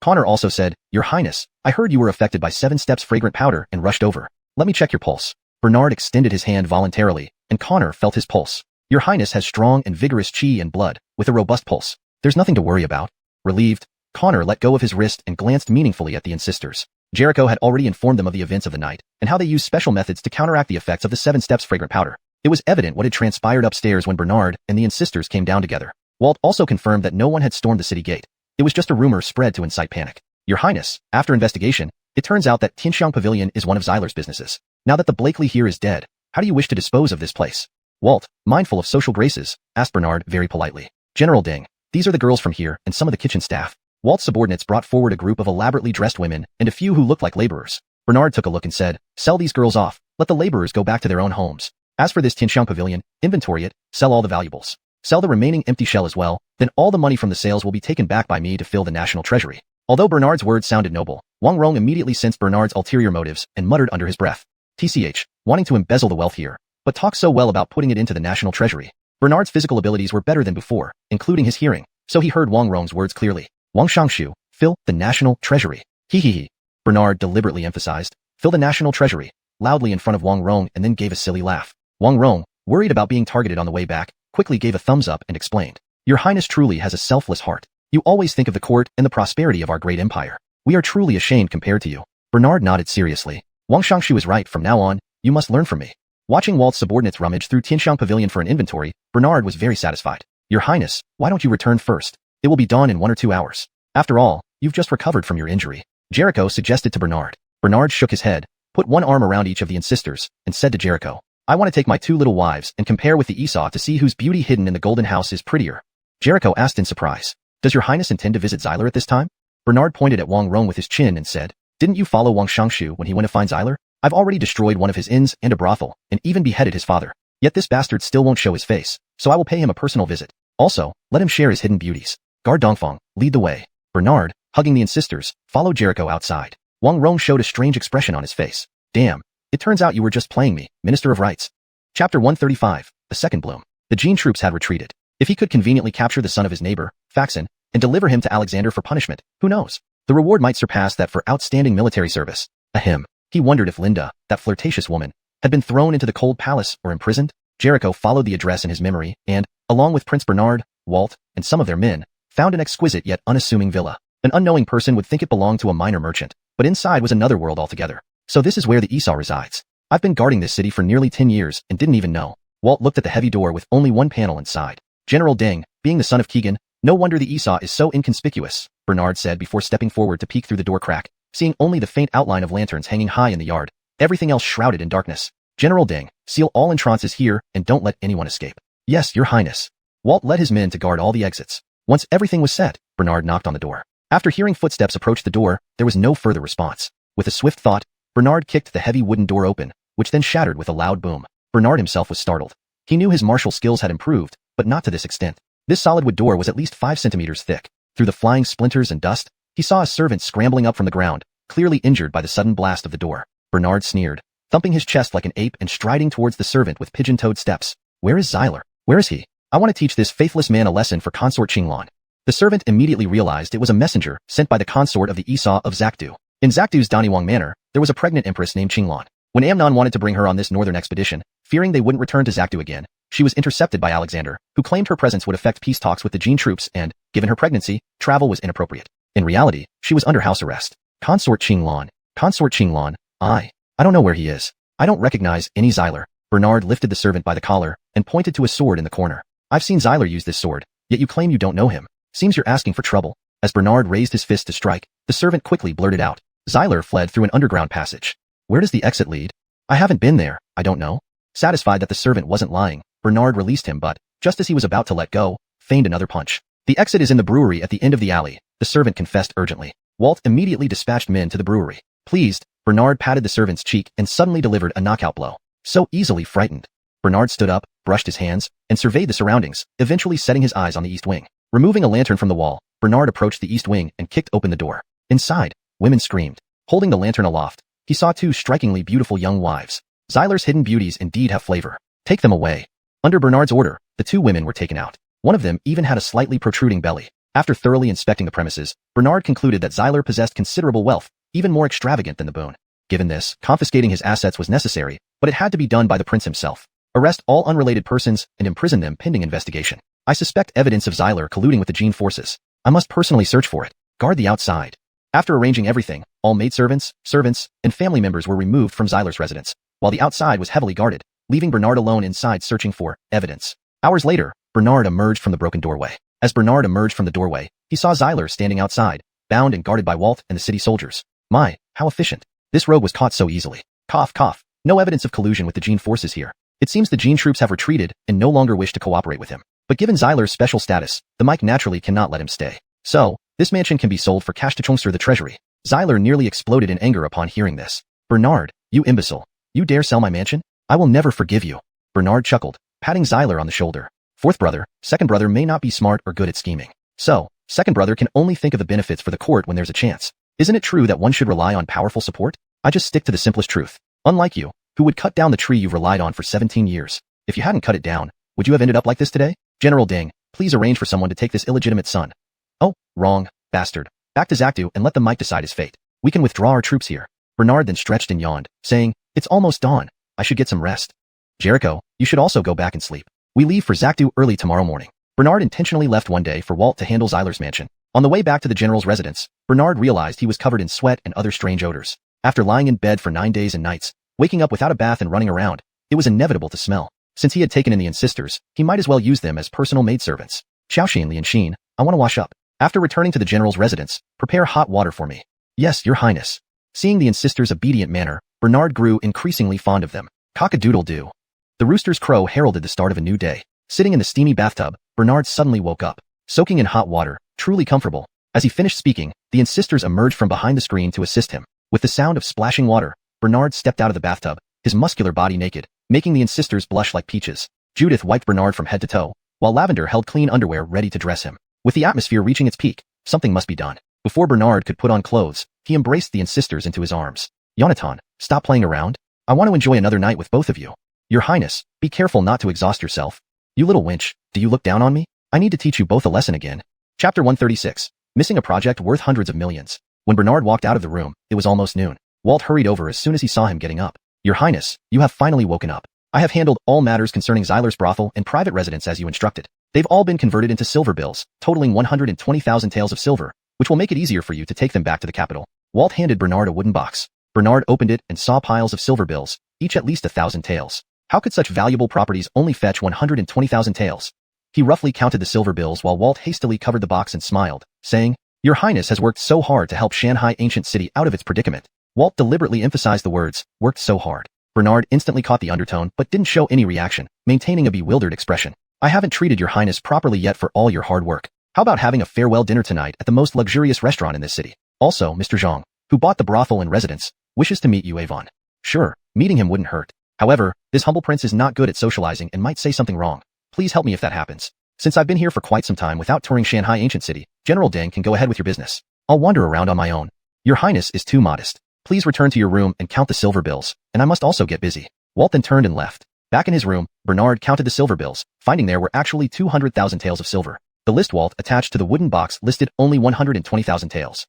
Connor also said, Your Highness, I heard you were affected by 7 steps fragrant powder and rushed over. Let me check your pulse. Bernard extended his hand voluntarily, and Connor felt his pulse. Your Highness has strong and vigorous qi and blood, with a robust pulse. There's nothing to worry about. Relieved, Connor let go of his wrist and glanced meaningfully at the insisters. Jericho had already informed them of the events of the night, and how they used special methods to counteract the effects of the 7 steps fragrant powder. It was evident what had transpired upstairs when Bernard and the insisters came down together. Walt also confirmed that no one had stormed the city gate. It was just a rumor spread to incite panic. Your Highness, after investigation, it turns out that Tianxiang Pavilion is one of Zyler's businesses. Now that the Blakely here is dead, how do you wish to dispose of this place? Walt, mindful of social graces, asked Bernard very politely. General Ding, these are the girls from here and some of the kitchen staff. Walt's subordinates brought forward a group of elaborately dressed women and a few who looked like laborers. Bernard took a look and said, Sell these girls off, let the laborers go back to their own homes. As for this Tianxiang Pavilion, inventory it, sell all the valuables. Sell the remaining empty shell as well, then all the money from the sales will be taken back by me to fill the national treasury. Although Bernard's words sounded noble, Wang Rong immediately sensed Bernard's ulterior motives and muttered under his breath. TCH, wanting to embezzle the wealth here, but talks so well about putting it into the national treasury. Bernard's physical abilities were better than before, including his hearing, so he heard Wang Rong's words clearly. Wang Shangshu, fill the national treasury. He. Bernard deliberately emphasized, fill the national treasury, loudly in front of Wang Rong and then gave a silly laugh. Wang Rong, worried about being targeted on the way back, quickly gave a thumbs up and explained. Your Highness truly has a selfless heart. You always think of the court and the prosperity of our great empire. We are truly ashamed compared to you. Bernard nodded seriously. Wang Shangshu is right. From now on, you must learn from me. Watching Walt's subordinates rummage through Tianxiang Pavilion for an inventory, Bernard was very satisfied. Your Highness, why don't you return first? It will be dawn in 1 or 2 hours. After all, you've just recovered from your injury. Jericho suggested to Bernard. Bernard shook his head, put one arm around each of the insisters, and said to Jericho, I want to take my 2 little wives and compare with the Esau to see whose beauty hidden in the golden house is prettier. Jericho asked in surprise, Does your Highness intend to visit Zyler at this time? Bernard pointed at Wang Rong with his chin and said, Didn't you follow Wang Shangshu when he went to find Zyler? I've already destroyed one of his inns and a brothel, and even beheaded his father. Yet this bastard still won't show his face, so I will pay him a personal visit. Also, let him share his hidden beauties. Guard Dongfang, lead the way. Bernard, hugging the insisters, followed Jericho outside. Wang Rong showed a strange expression on his face. Damn, it turns out you were just playing me, Minister of Rights. Chapter 135, The Second Bloom. The Jin troops had retreated. If he could conveniently capture the son of his neighbor, Faxon, and deliver him to Alexander for punishment, who knows? The reward might surpass that for outstanding military service. Ahem. He wondered if Linda, that flirtatious woman, had been thrown into the cold palace or imprisoned. Jericho followed the address in his memory and, along with Prince Bernard, Walt, and some of their men, found an exquisite yet unassuming villa. An unknowing person would think it belonged to a minor merchant, but inside was another world altogether. So this is where the Esau resides. I've been guarding this city for nearly 10 years and didn't even know. Walt looked at the heavy door with only one panel inside. General Deng, being the son of Keegan, no wonder the Esau is so inconspicuous, Bernard said before stepping forward to peek through the door crack, seeing only the faint outline of lanterns hanging high in the yard, everything else shrouded in darkness. General Deng, seal all entrances here and don't let anyone escape. Yes, Your Highness. Walt led his men to guard all the exits. Once everything was set, Bernard knocked on the door. After hearing footsteps approach the door, there was no further response. With a swift thought, Bernard kicked the heavy wooden door open, which then shattered with a loud boom. Bernard himself was startled. He knew his martial skills had improved, but not to this extent. This solid wood door was at least 5 centimeters thick. Through the flying splinters and dust, he saw a servant scrambling up from the ground, clearly injured by the sudden blast of the door. Bernard sneered, thumping his chest like an ape and striding towards the servant with pigeon-toed steps. Where is Xyler? Where is he? I want to teach this faithless man a lesson for consort Qinglan. The servant immediately realized it was a messenger sent by the consort of the Esau of Zakdu. In Zakdu's Daniwang manor, there was a pregnant empress named Qinglan. When Amnon wanted to bring her on this northern expedition, fearing they wouldn't return to Zakdu again, she was intercepted by Alexander, who claimed her presence would affect peace talks with the Jin troops and, given her pregnancy, travel was inappropriate. In reality, she was under house arrest. Consort Qinglan. Consort Qinglan. I don't know where he is. I don't recognize any Xyler. Bernard lifted the servant by the collar and pointed to a sword in the corner. I've seen Xyler use this sword, yet you claim you don't know him. Seems you're asking for trouble. As Bernard raised his fist to strike, the servant quickly blurted out. Xyler fled through an underground passage. Where does the exit lead? I haven't been there, I don't know. Satisfied that the servant wasn't lying, Bernard released him but, just as he was about to let go, feigned another punch. The exit is in the brewery at the end of the alley, the servant confessed urgently. Walt immediately dispatched men to the brewery. Pleased, Bernard patted the servant's cheek and suddenly delivered a knockout blow. So easily frightened. Bernard stood up, brushed his hands, and surveyed the surroundings, eventually setting his eyes on the east wing. Removing a lantern from the wall, Bernard approached the east wing and kicked open the door. Inside, women screamed. Holding the lantern aloft, he saw two strikingly beautiful young wives. Xyler's hidden beauties indeed have flavor. Take them away. Under Bernard's order, the two women were taken out. One of them even had a slightly protruding belly. After thoroughly inspecting the premises, Bernard concluded that Xyler possessed considerable wealth, even more extravagant than the boon. Given this, confiscating his assets was necessary, but it had to be done by the prince himself. Arrest all unrelated persons and imprison them pending investigation. I suspect evidence of Xyler colluding with the Jin forces. I must personally search for it. Guard the outside. After arranging everything, all maidservants, servants, and family members were removed from Xyler's residence, while the outside was heavily guarded, leaving Bernard alone inside searching for evidence. Hours later, Bernard emerged from the broken doorway. As Bernard emerged from the doorway, he saw Xyler standing outside, bound and guarded by Walt and the city soldiers. My, how efficient. This rogue was caught so easily. Cough, cough. No evidence of collusion with the Jin forces here. It seems the Jin troops have retreated and no longer wish to cooperate with him. But given Xyler's special status, the Mike naturally cannot let him stay. So, this mansion can be sold for cash to Chongster the treasury. Xyler nearly exploded in anger upon hearing this. Bernard, you imbecile. You dare sell my mansion? I will never forgive you. Bernard chuckled, patting Xyler on the shoulder. Fourth brother, second brother may not be smart or good at scheming. So, second brother can only think of the benefits for the court when there's a chance. Isn't it true that one should rely on powerful support? I just stick to the simplest truth. Unlike you, who would cut down the tree you've relied on for 17 years. If you hadn't cut it down, would you have ended up like this today? General Ding, please arrange for someone to take this illegitimate son. Oh, wrong, bastard. Back to Zakdu and let the Mike decide his fate. We can withdraw our troops here. Bernard then stretched and yawned, saying, it's almost dawn. I should get some rest. Jericho, you should also go back and sleep. We leave for Zakdu early tomorrow morning. Bernard intentionally left one day for Walt to handle Xyler's mansion. On the way back to the general's residence, Bernard realized he was covered in sweat and other strange odors. After lying in bed for 9 days and nights, waking up without a bath and running around, it was inevitable to smell. Since he had taken in the Insisters, he might as well use them as personal maidservants. Xiaoxin Lianxin, I want to wash up. After returning to the general's residence, prepare hot water for me. Yes, your highness. Seeing the Insisters' obedient manner, Bernard grew increasingly fond of them. Cock-a-doodle-doo. The rooster's crow heralded the start of a new day. Sitting in the steamy bathtub, Bernard suddenly woke up, soaking in hot water, truly comfortable. As he finished speaking, the Insisters emerged from behind the screen to assist him. With the sound of splashing water, Bernard stepped out of the bathtub, his muscular body naked, making the Insisters blush like peaches. Judith wiped Bernard from head to toe, while Lavender held clean underwear ready to dress him. With the atmosphere reaching its peak, something must be done. Before Bernard could put on clothes, he embraced the Insisters into his arms. Yonatan, stop playing around. I want to enjoy another night with both of you. Your Highness, be careful not to exhaust yourself. You little wench, do you look down on me? I need to teach you both a lesson again. Chapter 136. Missing a project worth hundreds of millions. When Bernard walked out of the room, it was almost noon. Walt hurried over as soon as he saw him getting up. Your Highness, you have finally woken up. I have handled all matters concerning Xyler's brothel and private residence as you instructed. They've all been converted into silver bills, totaling 120,000 taels of silver, which will make it easier for you to take them back to the capital. Walt handed Bernard a wooden box. Bernard opened it and saw piles of silver bills, each at least 1,000 taels. How could such valuable properties only fetch 120,000 taels? He roughly counted the silver bills while Walt hastily covered the box and smiled, saying, Your Highness has worked so hard to help Shanghai ancient city out of its predicament. Walt deliberately emphasized the words, worked so hard. Bernard instantly caught the undertone but didn't show any reaction, maintaining a bewildered expression. I haven't treated your Highness properly yet for all your hard work. How about having a farewell dinner tonight at the most luxurious restaurant in this city? Also, Mr. Zhang, who bought the brothel and residence, wishes to meet you, Avon. Sure, meeting him wouldn't hurt. However, this humble prince is not good at socializing and might say something wrong. Please help me if that happens. Since I've been here for quite some time without touring Shanghai ancient city, General Deng can go ahead with your business. I'll wander around on my own. Your Highness is too modest. Please return to your room and count the silver bills, and I must also get busy. Walt then turned and left. Back in his room, Bernard counted the silver bills, finding there were actually 200,000 taels of silver. The list Walt attached to the wooden box listed only 120,000 taels.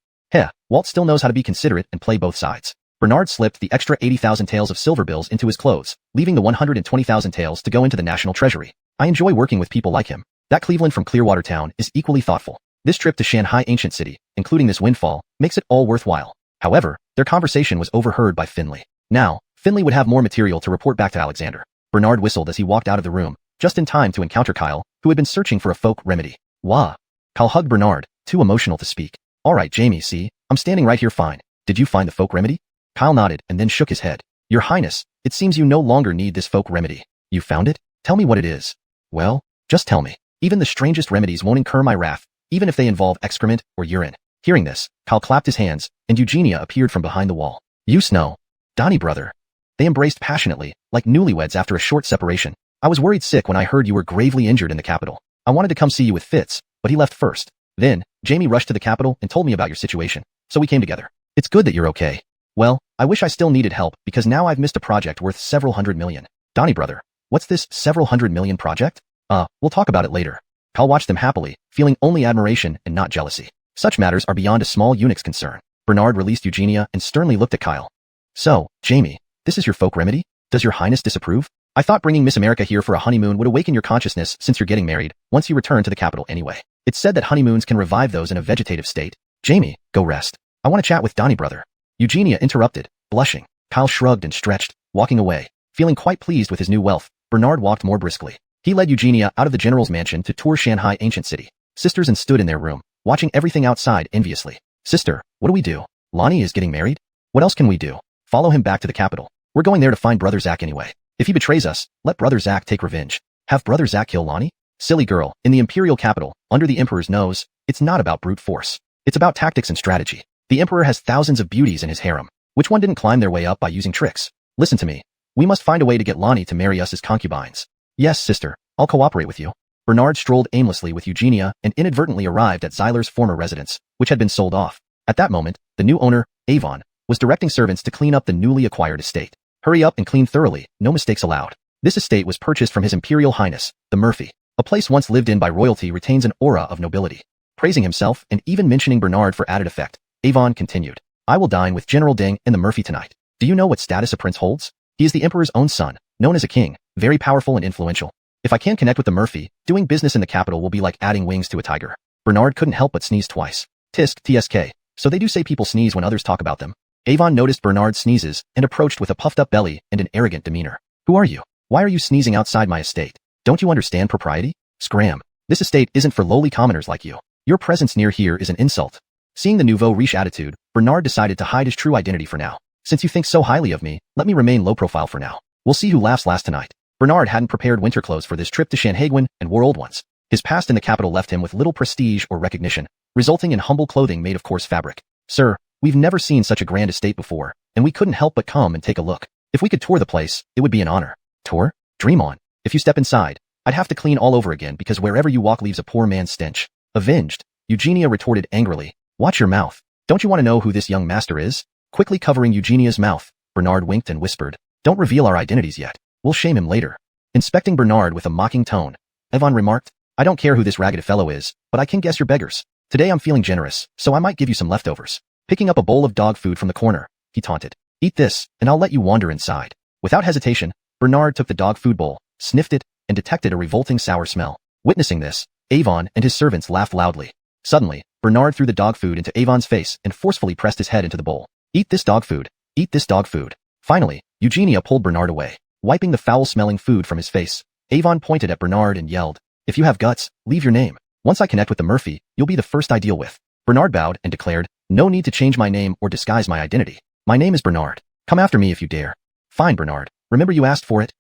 Walt still knows how to be considerate and play both sides. Bernard slipped the extra 80,000 taels of silver bills into his clothes, leaving the 120,000 taels to go into the national treasury. I enjoy working with people like him. That Cleveland from Clearwater Town is equally thoughtful. This trip to Shanghai Ancient City, including this windfall, makes it all worthwhile. However, their conversation was overheard by Finley. Now, Finley would have more material to report back to Alexander. Bernard whistled as he walked out of the room, just in time to encounter Kyle, who had been searching for a folk remedy. Wah! Kyle hugged Bernard, too emotional to speak. All right, Jamie, see, I'm standing right here fine. Did you find the folk remedy? Kyle nodded and then shook his head. Your Highness, it seems you no longer need this folk remedy. You found it? Tell me what it is. Well, just tell me. Even the strangest remedies won't incur my wrath, even if they involve excrement or urine. Hearing this, Kyle clapped his hands, and Eugenia appeared from behind the wall. You Snow. Donnie brother. They embraced passionately, like newlyweds after a short separation. I was worried sick when I heard you were gravely injured in the capital. I wanted to come see you with Fitz, but he left first. Then, Jamie rushed to the capital and told me about your situation, so we came together. It's good that you're okay. Well, I wish I still needed help because now I've missed a project worth several hundred million. Donnie brother, what's this several hundred million project? We'll talk about it later. Kyle watched them happily, feeling only admiration and not jealousy. Such matters are beyond a small eunuch's concern. Bernard released Eugenia and sternly looked at Kyle. So, Jamie, this is your folk remedy? Does your Highness disapprove? I thought bringing Miss America here for a honeymoon would awaken your consciousness since you're getting married, once you return to the capital anyway. It's said that honeymoons can revive those in a vegetative state. Jamie, go rest. I want to chat with Donnie brother. Eugenia interrupted, blushing. Kyle shrugged and stretched, walking away. Feeling quite pleased with his new wealth, Bernard walked more briskly. He led Eugenia out of the general's mansion to tour Shanghai Ancient City. Sisters and stood in their room, watching everything outside enviously. Sister, what do we do? Lonnie is getting married? What else can we do? Follow him back to the capital. We're going there to find Brother Zach anyway. If he betrays us, let Brother Zach take revenge. Have Brother Zach kill Lonnie? Silly girl, in the imperial capital, under the emperor's nose, it's not about brute force. It's about tactics and strategy. The emperor has thousands of beauties in his harem. Which one didn't climb their way up by using tricks? Listen to me. We must find a way to get Lonnie to marry us as concubines. Yes, sister, I'll cooperate with you. Bernard strolled aimlessly with Eugenia and inadvertently arrived at Zyler's former residence, which had been sold off. At that moment, the new owner, Avon, was directing servants to clean up the newly acquired estate. Hurry up and clean thoroughly, no mistakes allowed. This estate was purchased from His Imperial Highness, the Murphy. A place once lived in by royalty retains an aura of nobility. Praising himself and even mentioning Bernard for added effect, Avon continued. I will dine with General Deng and the Murphy tonight. Do you know what status a prince holds? He is the emperor's own son, known as a king, very powerful and influential. If I can connect with the Murphy, doing business in the capital will be like adding wings to a tiger. Bernard couldn't help but sneeze twice. Tisk, tsk. So they do say people sneeze when others talk about them. Avon noticed Bernard's sneezes and approached with a puffed-up belly and an arrogant demeanor. Who are you? Why are you sneezing outside my estate? Don't you understand propriety? Scram. This estate isn't for lowly commoners like you. Your presence near here is an insult. Seeing the nouveau riche attitude, Bernard decided to hide his true identity for now. Since you think so highly of me, let me remain low profile for now. We'll see who laughs last tonight. Bernard hadn't prepared winter clothes for this trip to Shanhaiguan and wore old ones. His past in the capital left him with little prestige or recognition, resulting in humble clothing made of coarse fabric. Sir, we've never seen such a grand estate before, and we couldn't help but come and take a look. If we could tour the place, it would be an honor. Tour? Dream on. If you step inside, I'd have to clean all over again because wherever you walk leaves a poor man's stench. Avenged, Eugenia retorted angrily. Watch your mouth. Don't you want to know who this young master is? Quickly covering Eugenia's mouth, Bernard winked and whispered. Don't reveal our identities yet. We'll shame him later. Inspecting Bernard with a mocking tone, Avon remarked, I don't care who this ragged fellow is, but I can guess you're beggars. Today I'm feeling generous, so I might give you some leftovers. Picking up a bowl of dog food from the corner, he taunted. Eat this, and I'll let you wander inside. Without hesitation, Bernard took the dog food bowl, sniffed it, and detected a revolting sour smell. Witnessing this, Avon and his servants laughed loudly. Suddenly, Bernard threw the dog food into Avon's face and forcefully pressed his head into the bowl. Eat this dog food. Eat this dog food. Finally, Eugenia pulled Bernard away. Wiping the foul-smelling food from his face, Avon pointed at Bernard and yelled, If you have guts, leave your name. Once I connect with the Murphy, you'll be the first I deal with. Bernard bowed and declared, No need to change my name or disguise my identity. My name is Bernard. Come after me if you dare. Fine, Bernard. Remember you asked for it?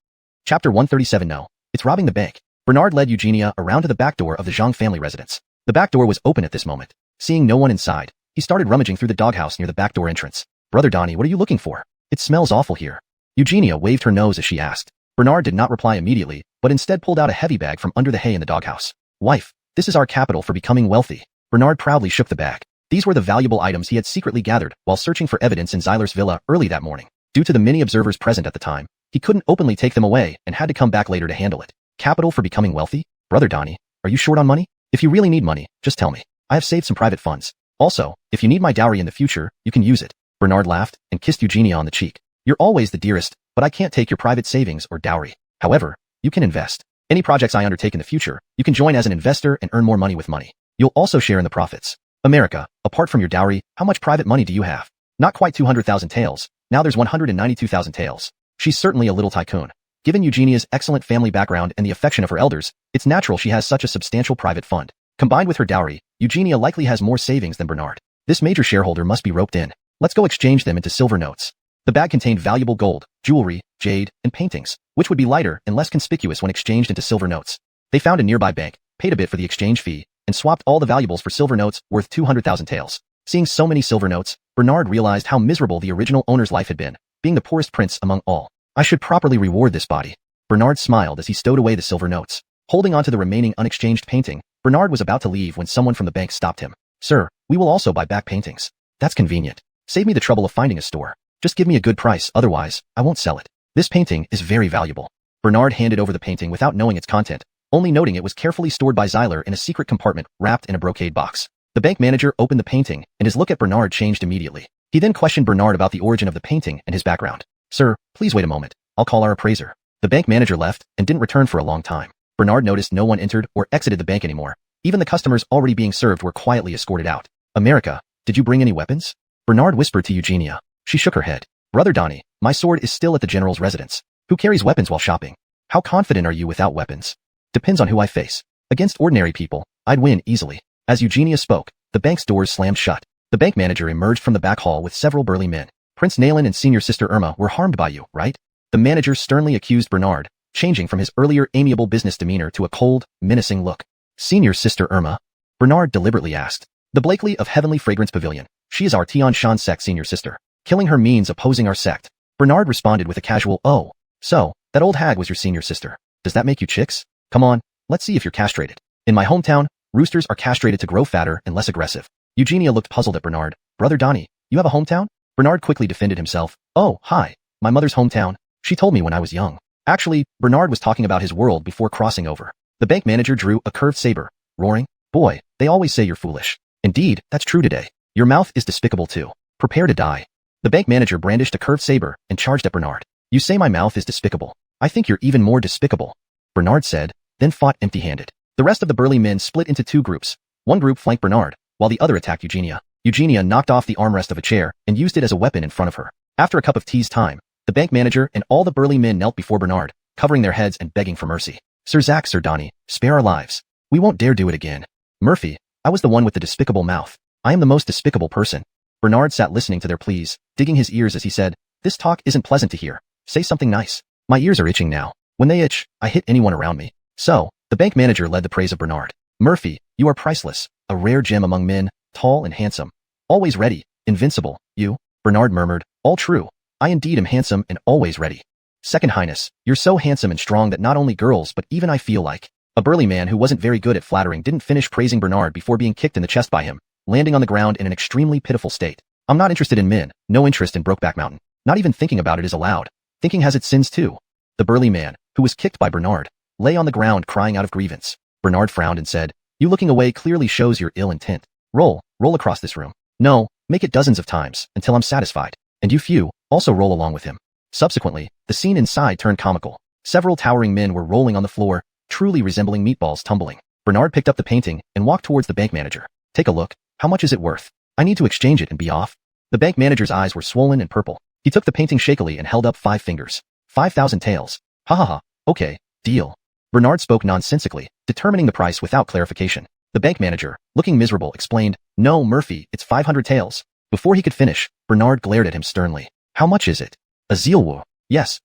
Chapter 137 No. It's robbing the bank. Bernard led Eugenia around to the back door of the Zhang family residence. The back door was open at this moment. Seeing no one inside, he started rummaging through the doghouse near the back door entrance. Brother Donnie, what are you looking for? It smells awful here. Eugenia waved her nose as she asked. Bernard did not reply immediately, but instead pulled out a heavy bag from under the hay in the doghouse. Wife, this is our capital for becoming wealthy. Bernard proudly shook the bag. These were the valuable items he had secretly gathered while searching for evidence in Zyler's villa early that morning. Due to the many observers present at the time, He couldn't openly take them away and had to come back later to handle it. Capital for becoming wealthy? Brother Donnie, are you short on money? If you really need money, just tell me. I have saved some private funds. Also, if you need my dowry in the future, you can use it. Bernard laughed and kissed Eugenia on the cheek. You're always the dearest, but I can't take your private savings or dowry. However, you can invest. Any projects I undertake in the future, you can join as an investor and earn more money with money. You'll also share in the profits. America, apart from your dowry, how much private money do you have? Not quite 200,000 taels. Now there's 192,000 taels. She's certainly a little tycoon. Given Eugenia's excellent family background and the affection of her elders, it's natural she has such a substantial private fund. Combined with her dowry, Eugenia likely has more savings than Bernard. This major shareholder must be roped in. Let's go exchange them into silver notes. The bag contained valuable gold, jewelry, jade, and paintings, which would be lighter and less conspicuous when exchanged into silver notes. They found a nearby bank, paid a bit for the exchange fee, and swapped all the valuables for silver notes worth 200,000 taels. Seeing so many silver notes, Bernard realized how miserable the original owner's life had been, being the poorest prince among all. I should properly reward this body. Bernard smiled as he stowed away the silver notes. Holding onto the remaining unexchanged painting, Bernard was about to leave when someone from the bank stopped him. Sir, we will also buy back paintings. That's convenient. Save me the trouble of finding a store. Just give me a good price, otherwise, I won't sell it. This painting is very valuable. Bernard handed over the painting without knowing its content, only noting it was carefully stored by Zyler in a secret compartment wrapped in a brocade box. The bank manager opened the painting, and his look at Bernard changed immediately. He then questioned Bernard about the origin of the painting and his background. Sir, please wait a moment. I'll call our appraiser. The bank manager left and didn't return for a long time. Bernard noticed no one entered or exited the bank anymore. Even the customers already being served were quietly escorted out. America, did you bring any weapons? Bernard whispered to Eugenia. She shook her head. Brother Donnie, my sword is still at the general's residence. Who carries weapons while shopping? How confident are you without weapons? Depends on who I face. Against ordinary people, I'd win easily. As Eugenia spoke, the bank's doors slammed shut. The bank manager emerged from the back hall with several burly men. Prince Nayland and senior sister Irma were harmed by you, right? The manager sternly accused Bernard, changing from his earlier amiable business demeanor to a cold, menacing look. Senior sister Irma? Bernard deliberately asked. The Blakely of Heavenly Fragrance Pavilion. She is our Tian Shan sect senior sister. Killing her means opposing our sect. Bernard responded with a casual, oh. So, that old hag was your senior sister. Does that make you chicks? Come on, let's see if you're castrated. In my hometown, roosters are castrated to grow fatter and less aggressive. Eugenia looked puzzled at Bernard. Brother Donnie, you have a hometown? Bernard quickly defended himself. Oh, hi. My mother's hometown. She told me when I was young. Actually, Bernard was talking about his world before crossing over. The bank manager drew a curved saber, roaring, boy, they always say you're foolish. Indeed, that's true today. Your mouth is despicable too. Prepare to die. The bank manager brandished a curved saber and charged at Bernard. You say my mouth is despicable. I think you're even more despicable. Bernard said, then fought empty-handed. The rest of the burly men split into two groups. One group flanked Bernard, while the other attacked Eugenia. Eugenia knocked off the armrest of a chair and used it as a weapon in front of her. After a cup of tea's time, the bank manager and all the burly men knelt before Bernard, covering their heads and begging for mercy. Sir Zack, Sir Donnie, spare our lives. We won't dare do it again. Murphy, I was the one with the despicable mouth. I am the most despicable person. Bernard sat listening to their pleas, digging his ears as he said, this talk isn't pleasant to hear. Say something nice. My ears are itching now. When they itch, I hit anyone around me. So, the bank manager led the praise of Bernard. Murphy, you are priceless, a rare gem among men, tall and handsome. Always ready, invincible, you, Bernard murmured, all true. I indeed am handsome and always ready. Second Highness, you're so handsome and strong that not only girls but even I feel like. A burly man who wasn't very good at flattering didn't finish praising Bernard before being kicked in the chest by him, landing on the ground in an extremely pitiful state. I'm not interested in men, no interest in Brokeback Mountain. Not even thinking about it is allowed. Thinking has its sins too. The burly man, who was kicked by Bernard, lay on the ground crying out of grievance. Bernard frowned and said, you looking away clearly shows your ill intent. Roll across this room. No, make it dozens of times, until I'm satisfied. And you few, also roll along with him. Subsequently, the scene inside turned comical. Several towering men were rolling on the floor, truly resembling meatballs tumbling. Bernard picked up the painting and walked towards the bank manager. Take a look. How much is it worth? I need to exchange it and be off. The bank manager's eyes were swollen and purple. He took the painting shakily and held up 5 fingers. 5,000 taels. Ha ha ha. Okay, deal. Bernard spoke nonsensically, determining the price without clarification. The bank manager, looking miserable, explained, no, Murphy, it's 500 taels. Before he could finish, Bernard glared at him sternly. How much is it? A zealwu. Yes,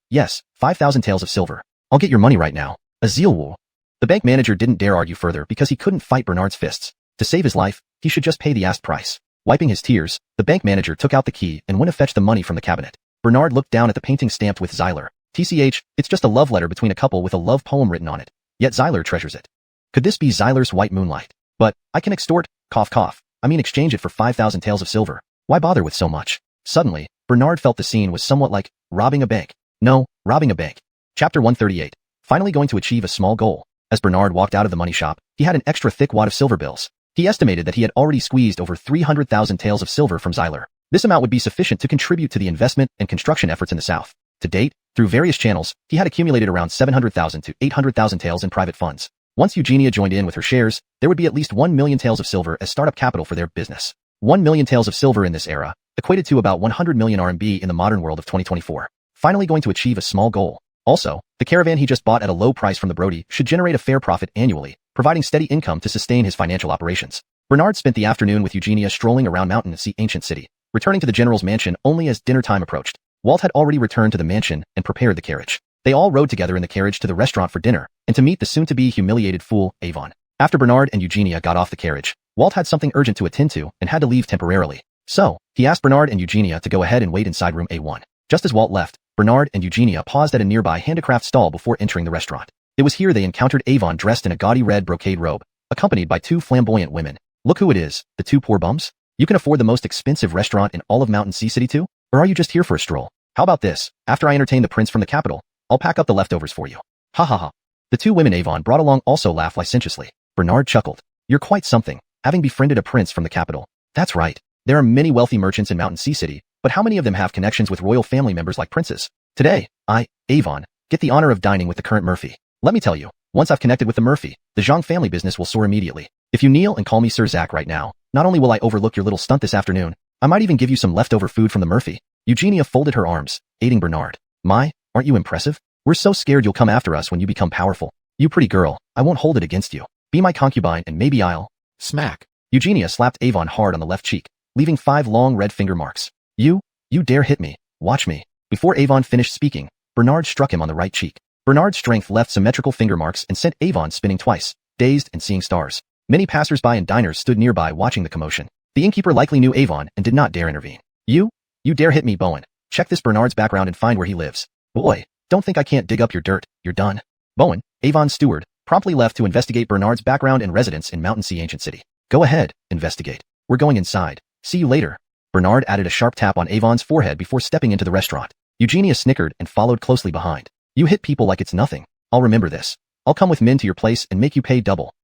5,000 taels of silver. I'll get your money right now. A zealwu. The bank manager didn't dare argue further because he couldn't fight Bernard's fists. To save his life, he should just pay the asked price. Wiping his tears, the bank manager took out the key and went to fetch the money from the cabinet. Bernard looked down at the painting stamped with Zyler. TCH, it's just a love letter between a couple with a love poem written on it. Yet Zyler treasures it. Could this be Zyler's white moonlight? But, I can extort, exchange it for 5,000 taels of silver. Why bother with so much? Suddenly, Bernard felt the scene was somewhat like robbing a bank. No, Robbing a bank. Chapter 138. Finally going to achieve a small goal. As Bernard walked out of the money shop, he had an extra thick wad of silver bills. He estimated that he had already squeezed over 300,000 taels of silver from Xyler. This amount would be sufficient to contribute to the investment and construction efforts in the south. To date, through various channels, he had accumulated around 700,000 to 800,000 taels in private funds. Once Eugenia joined in with her shares, there would be at least 1 million taels of silver as startup capital for their business. 1 million taels of silver in this era equated to about 100 million RMB in the modern world of 2024. Finally going to achieve a small goal. Also, the caravan he just bought at a low price from the Brody should generate a fair profit annually, providing steady income to sustain his financial operations. Bernard spent the afternoon with Eugenia strolling around Mountain Sea Ancient City, returning to the general's mansion only as dinner time approached. Walt had already returned to the mansion and prepared the carriage. They all rode together in the carriage to the restaurant for dinner, and to meet the soon-to-be humiliated fool, Avon. After Bernard and Eugenia got off the carriage, Walt had something urgent to attend to and had to leave temporarily. So, he asked Bernard and Eugenia to go ahead and wait inside room A1. Just as Walt left, Bernard and Eugenia paused at a nearby handicraft stall before entering the restaurant. It was here they encountered Avon dressed in a gaudy red brocade robe, accompanied by 2 flamboyant women. Look who it is, the 2 poor bums? You can afford the most expensive restaurant in all of Mountain Sea City too? Or are you just here for a stroll? How about this? After I entertain the prince from the capital, I'll pack up the leftovers for you. Ha ha ha. The 2 women Avon brought along also laughed licentiously. Bernard chuckled. You're quite something, having befriended a prince from the capital. That's right. There are many wealthy merchants in Mountain Sea City, but how many of them have connections with royal family members like princes? Today, I, Avon, get the honor of dining with the current Murphy. Let me tell you, once I've connected with the Murphy, the Zhang family business will soar immediately. If you kneel and call me Sir Zach right now, not only will I overlook your little stunt this afternoon, I might even give you some leftover food from the Murphy. Eugenia folded her arms, aiding Bernard. My, aren't you impressive? We're so scared you'll come after us when you become powerful. You pretty girl, I won't hold it against you. Be my concubine and maybe I'll... Smack. Eugenia slapped Avon hard on the left cheek, leaving 5 long red finger marks. You dare hit me. Watch me. Before Avon finished speaking, Bernard struck him on the right cheek. Bernard's strength left symmetrical finger marks and sent Avon spinning twice, dazed and seeing stars. Many passers-by and diners stood nearby watching the commotion. The innkeeper likely knew Avon and did not dare intervene. You dare hit me, Bowen. Check this Bernard's background and find where he lives. Boy, don't think I can't dig up your dirt, you're done. Bowen, Avon's steward, promptly left to investigate Bernard's background and residence in Mountain Sea Ancient City. Go ahead, investigate. We're going inside. See you later. Bernard added a sharp tap on Avon's forehead before stepping into the restaurant. Eugenia snickered and followed closely behind. You hit people like it's nothing. I'll remember this. I'll come with men to your place and make you pay double.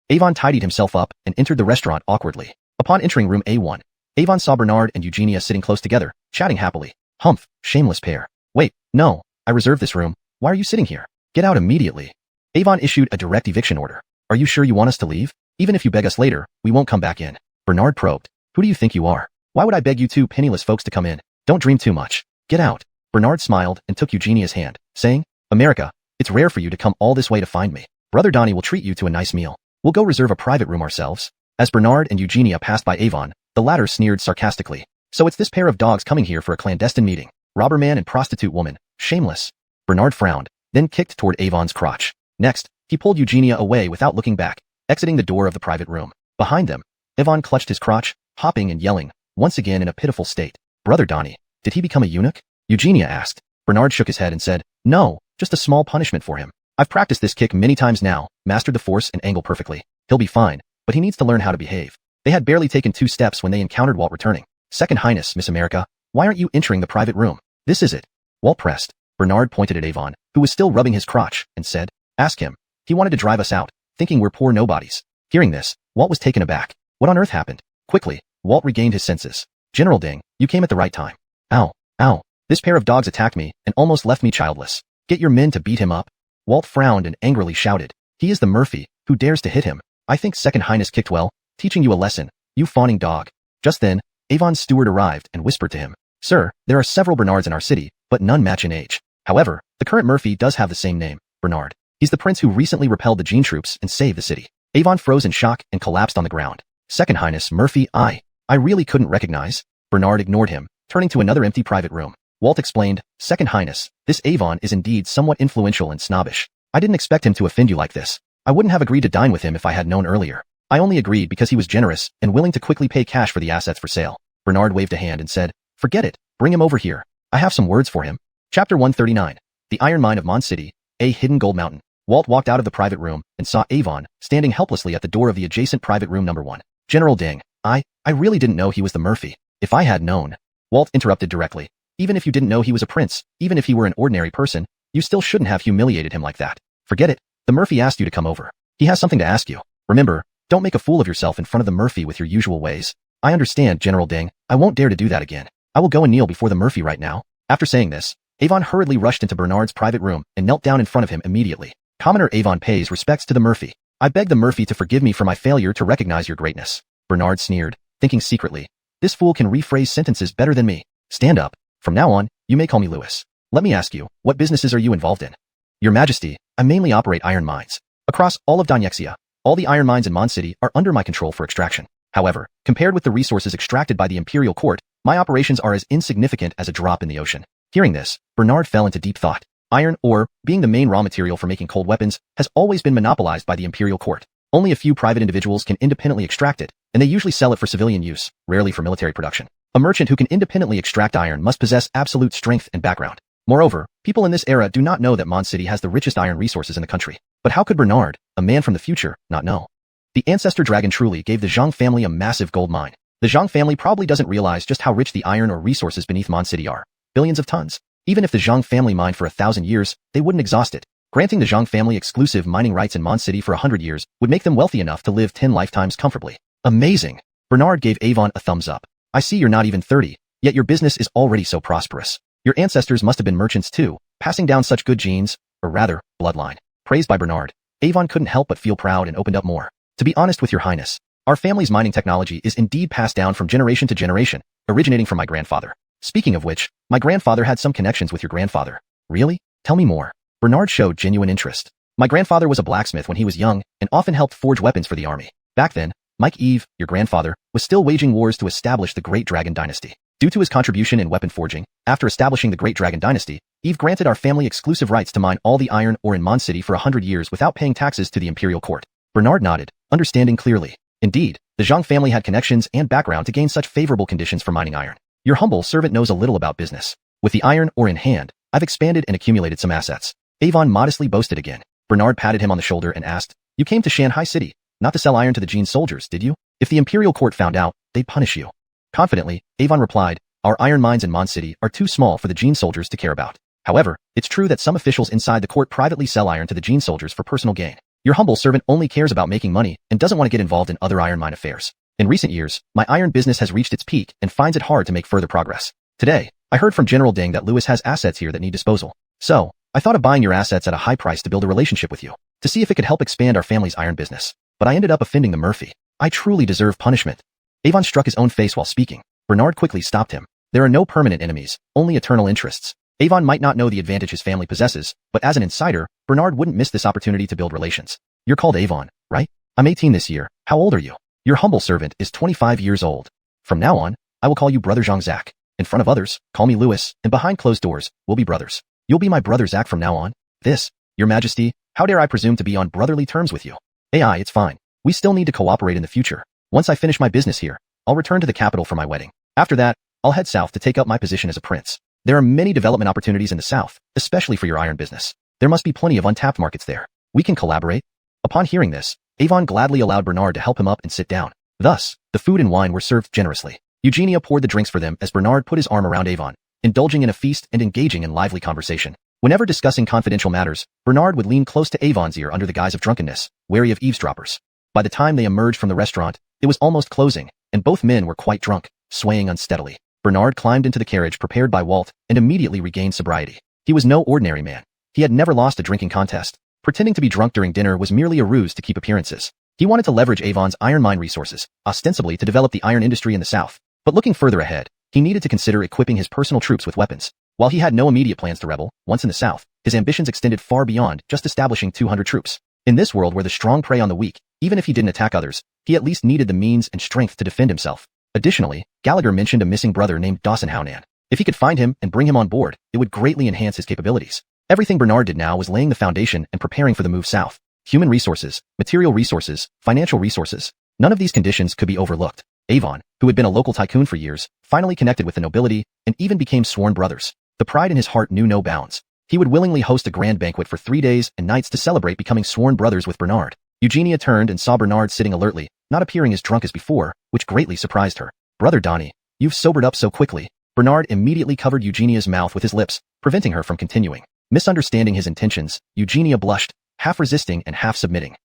Avon tidied himself up and entered the restaurant awkwardly. Upon entering room A1, Avon saw Bernard and Eugenia sitting close together, chatting happily. Humph, shameless pair. Wait, no, I reserved this room. Why are you sitting here? Get out immediately. Avon issued a direct eviction order. Are you sure you want us to leave? Even if you beg us later, we won't come back in. Bernard probed. Who do you think you are? Why would I beg you 2 penniless folks to come in? Don't dream too much. Get out. Bernard smiled and took Eugenia's hand, saying, America, it's rare for you to come all this way to find me. Brother Donnie will treat you to a nice meal. We'll go reserve a private room ourselves. As Bernard and Eugenia passed by Avon, the latter sneered sarcastically. So it's this pair of dogs coming here for a clandestine meeting. Robber man and prostitute woman. Shameless. Bernard frowned, then kicked toward Avon's crotch. Next, he pulled Eugenia away without looking back, exiting the door of the private room. Behind them, Avon clutched his crotch, hopping and yelling, once again in a pitiful state. Brother Donnie, did he become a eunuch? Eugenia asked. Bernard shook his head and said, no, just a small punishment for him. I've practiced this kick many times now, mastered the force and angle perfectly. He'll be fine, but he needs to learn how to behave. They had barely taken 2 steps when they encountered Walt returning. Second Highness, Miss America, why aren't you entering the private room? This is it. Walt pressed. Bernard pointed at Avon, who was still rubbing his crotch, and said, ask him. He wanted to drive us out, thinking we're poor nobodies. Hearing this, Walt was taken aback. What on earth happened? Quickly, Walt regained his senses. General Ding, you came at the right time. Ow, ow. This pair of dogs attacked me and almost left me childless. Get your men to beat him up. Walt frowned and angrily shouted. He is the Murphy, who dares to hit him. I think Second Highness kicked well, teaching you a lesson, you fawning dog. Just then, Avon's steward arrived and whispered to him. Sir, there are several Bernards in our city, but none match in age. However, the current Murphy does have the same name, Bernard. He's the prince who recently repelled the Gene troops and saved the city. Avon froze in shock and collapsed on the ground. Second Highness Murphy, I really couldn't recognize. Bernard ignored him, turning to another empty private room. Walt explained, Second Highness, this Avon is indeed somewhat influential and snobbish. I didn't expect him to offend you like this. I wouldn't have agreed to dine with him if I had known earlier. I only agreed because he was generous and willing to quickly pay cash for the assets for sale. Bernard waved a hand and said, forget it, bring him over here. I have some words for him. Chapter 139. The Iron Mine of Mon City, a hidden gold mountain. Walt walked out of the private room and saw Avon standing helplessly at the door of the adjacent private room number 1. General Ding, I really didn't know he was the Murphy. If I had known. Walt interrupted directly. Even if you didn't know he was a prince, even if he were an ordinary person, You still shouldn't have humiliated him like that. Forget it. The Murphy asked you to come over. He has something to ask you. Remember, don't make a fool of yourself in front of the Murphy with your usual ways. I understand, General Ding. I won't dare to do that again. I will go and kneel before the Murphy right now. After saying this, Avon hurriedly rushed into Bernard's private room and knelt down in front of him immediately. Commoner Avon pays respects to the Murphy. I beg the Murphy to forgive me for my failure to recognize your greatness. Bernard sneered, thinking secretly, this fool can rephrase sentences better than me. Stand up. From now on, you may call me Louis. Let me ask you, what businesses are you involved in? Your Majesty, I mainly operate iron mines. Across all of Donghua, all the iron mines in Mon City are under my control for extraction. However, compared with the resources extracted by the Imperial Court, my operations are as insignificant as a drop in the ocean. Hearing this, Bernard fell into deep thought. Iron ore, being the main raw material for making cold weapons, has always been monopolized by the Imperial Court. Only a few private individuals can independently extract it, and they usually sell it for civilian use, rarely for military production. A merchant who can independently extract iron must possess absolute strength and background. Moreover, people in this era do not know that Mon City has the richest iron resources in the country. But how could Bernard, a man from the future, not know? The ancestor dragon truly gave the Zhang family a massive gold mine. The Zhang family probably doesn't realize just how rich the iron or resources beneath Mon City are. Billions of tons. Even if the Zhang family mined for 1,000 years, they wouldn't exhaust it. Granting the Zhang family exclusive mining rights in Mon City for 100 years would make them wealthy enough to live 10 lifetimes comfortably. Amazing! Bernard gave Avon a thumbs up. I see you're not even 30, yet your business is already so prosperous. Your ancestors must have been merchants too, passing down such good genes, or rather, bloodline. Praised by Bernard, Avon couldn't help but feel proud and opened up more. To be honest with your highness, our family's mining technology is indeed passed down from generation to generation, originating from my grandfather. Speaking of which, my grandfather had some connections with your grandfather. Really? Tell me more. Bernard showed genuine interest. My grandfather was a blacksmith when he was young and often helped forge weapons for the army. Back then, Mike Eve, your grandfather, was still waging wars to establish the Great Dragon Dynasty. Due to his contribution in weapon forging, after establishing the Great Dragon Dynasty, Eve granted our family exclusive rights to mine all the iron ore in Mon City for 100 years without paying taxes to the Imperial Court. Bernard nodded, understanding clearly. Indeed, the Zhang family had connections and background to gain such favorable conditions for mining iron. Your humble servant knows a little about business. With the iron ore in hand, I've expanded and accumulated some assets. Avon modestly boasted again. Bernard patted him on the shoulder and asked, you came to Shanghai City, not to sell iron to the Jin soldiers, did you? If the Imperial Court found out, they'd punish you. Confidently, Avon replied, our iron mines in Mon City are too small for the Jin soldiers to care about. However, it's true that some officials inside the court privately sell iron to the Jin soldiers for personal gain. Your humble servant only cares about making money and doesn't want to get involved in other iron mine affairs. In recent years, my iron business has reached its peak and finds it hard to make further progress. Today, I heard from General Ding that Louis has assets here that need disposal. So, I thought of buying your assets at a high price to build a relationship with you, to see if it could help expand our family's iron business. But I ended up offending the Murphy. I truly deserve punishment. Avon struck his own face while speaking. Bernard quickly stopped him. There are no permanent enemies, only eternal interests. Avon might not know the advantage his family possesses, but as an insider, Bernard wouldn't miss this opportunity to build relations. You're called Avon, right? I'm 18 this year. How old are you? Your humble servant is 25 years old. From now on, I will call you Brother Zhang Zach. In front of others, call me Louis, and behind closed doors, we'll be brothers. You'll be my brother Zach from now on. This, your majesty, how dare I presume to be on brotherly terms with you? AI, it's fine. We still need to cooperate in the future. Once I finish my business here, I'll return to the capital for my wedding. After that, I'll head south to take up my position as a prince. There are many development opportunities in the south, especially for your iron business. There must be plenty of untapped markets there. We can collaborate. Upon hearing this, Avon gladly allowed Bernard to help him up and sit down. Thus, the food and wine were served generously. Eugenia poured the drinks for them as Bernard put his arm around Avon, indulging in a feast and engaging in lively conversation. Whenever discussing confidential matters, Bernard would lean close to Avon's ear under the guise of drunkenness, wary of eavesdroppers. By the time they emerged from the restaurant, it was almost closing, and both men were quite drunk, swaying unsteadily. Bernard climbed into the carriage prepared by Walt and immediately regained sobriety. He was no ordinary man. He had never lost a drinking contest. Pretending to be drunk during dinner was merely a ruse to keep appearances. He wanted to leverage Avon's iron mine resources, ostensibly to develop the iron industry in the south. But looking further ahead, he needed to consider equipping his personal troops with weapons. While he had no immediate plans to rebel, once in the south, his ambitions extended far beyond just establishing 200 troops. In this world where the strong prey on the weak, even if he didn't attack others, he at least needed the means and strength to defend himself. Additionally, Gallagher mentioned a missing brother named Dawson Hownan. If he could find him and bring him on board, it would greatly enhance his capabilities. Everything Bernard did now was laying the foundation and preparing for the move south. Human resources, material resources, financial resources. None of these conditions could be overlooked. Avon, who had been a local tycoon for years, finally connected with the nobility and even became sworn brothers. The pride in his heart knew no bounds. He would willingly host a grand banquet for 3 days and nights to celebrate becoming sworn brothers with Bernard. Eugenia turned and saw Bernard sitting alertly, not appearing as drunk as before, which greatly surprised her. Brother Donnie, you've sobered up so quickly. Bernard immediately covered Eugenia's mouth with his lips, preventing her from continuing. Misunderstanding his intentions, Eugenia blushed, half resisting and half submitting.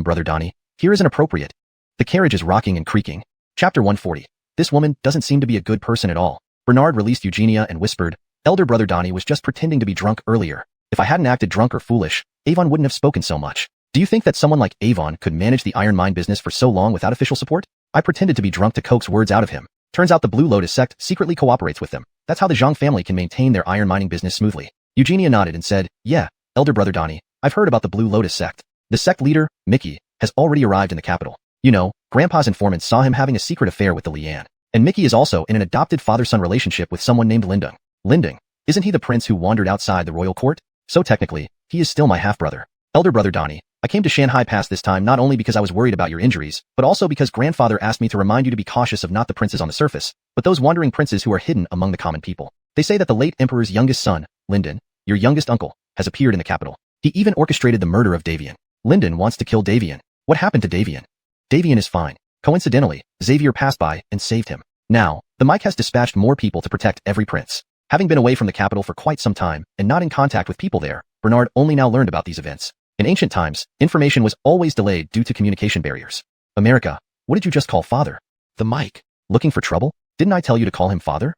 Brother Donnie, here is inappropriate. The carriage is rocking and creaking. Chapter 140. This woman doesn't seem to be a good person at all. Bernard released Eugenia and whispered, Elder Brother Donnie was just pretending to be drunk earlier. If I hadn't acted drunk or foolish, Avon wouldn't have spoken so much. Do you think that someone like Avon could manage the iron mine business for so long without official support? I pretended to be drunk to coax words out of him. Turns out the Blue Lotus sect secretly cooperates with them. That's how the Zhang family can maintain their iron mining business smoothly. Eugenia nodded and said, yeah, Elder Brother Donnie, I've heard about the Blue Lotus sect. The sect leader, Mickey, has already arrived in the capital. You know, Grandpa's informant saw him having a secret affair with the Lian. And Mickey is also in an adopted father-son relationship with someone named Lindung. Lindung, isn't he the prince who wandered outside the royal court? So technically, he is still my half-brother. Elder Brother Donnie, I came to Shanghai Pass this time not only because I was worried about your injuries, but also because grandfather asked me to remind you to be cautious of not the princes on the surface, but those wandering princes who are hidden among the common people. They say that the late emperor's youngest son, Lyndon, your youngest uncle, has appeared in the capital. He even orchestrated the murder of Davian. Lyndon wants to kill Davian. What happened to Davian? Davian is fine. Coincidentally, Xavier passed by and saved him. Now, the Mike has dispatched more people to protect every prince. Having been away from the capital for quite some time and not in contact with people there, Bernard only now learned about these events. In ancient times, information was always delayed due to communication barriers. America, what did you just call father? The Mike. Looking for trouble? Didn't I tell you to call him father?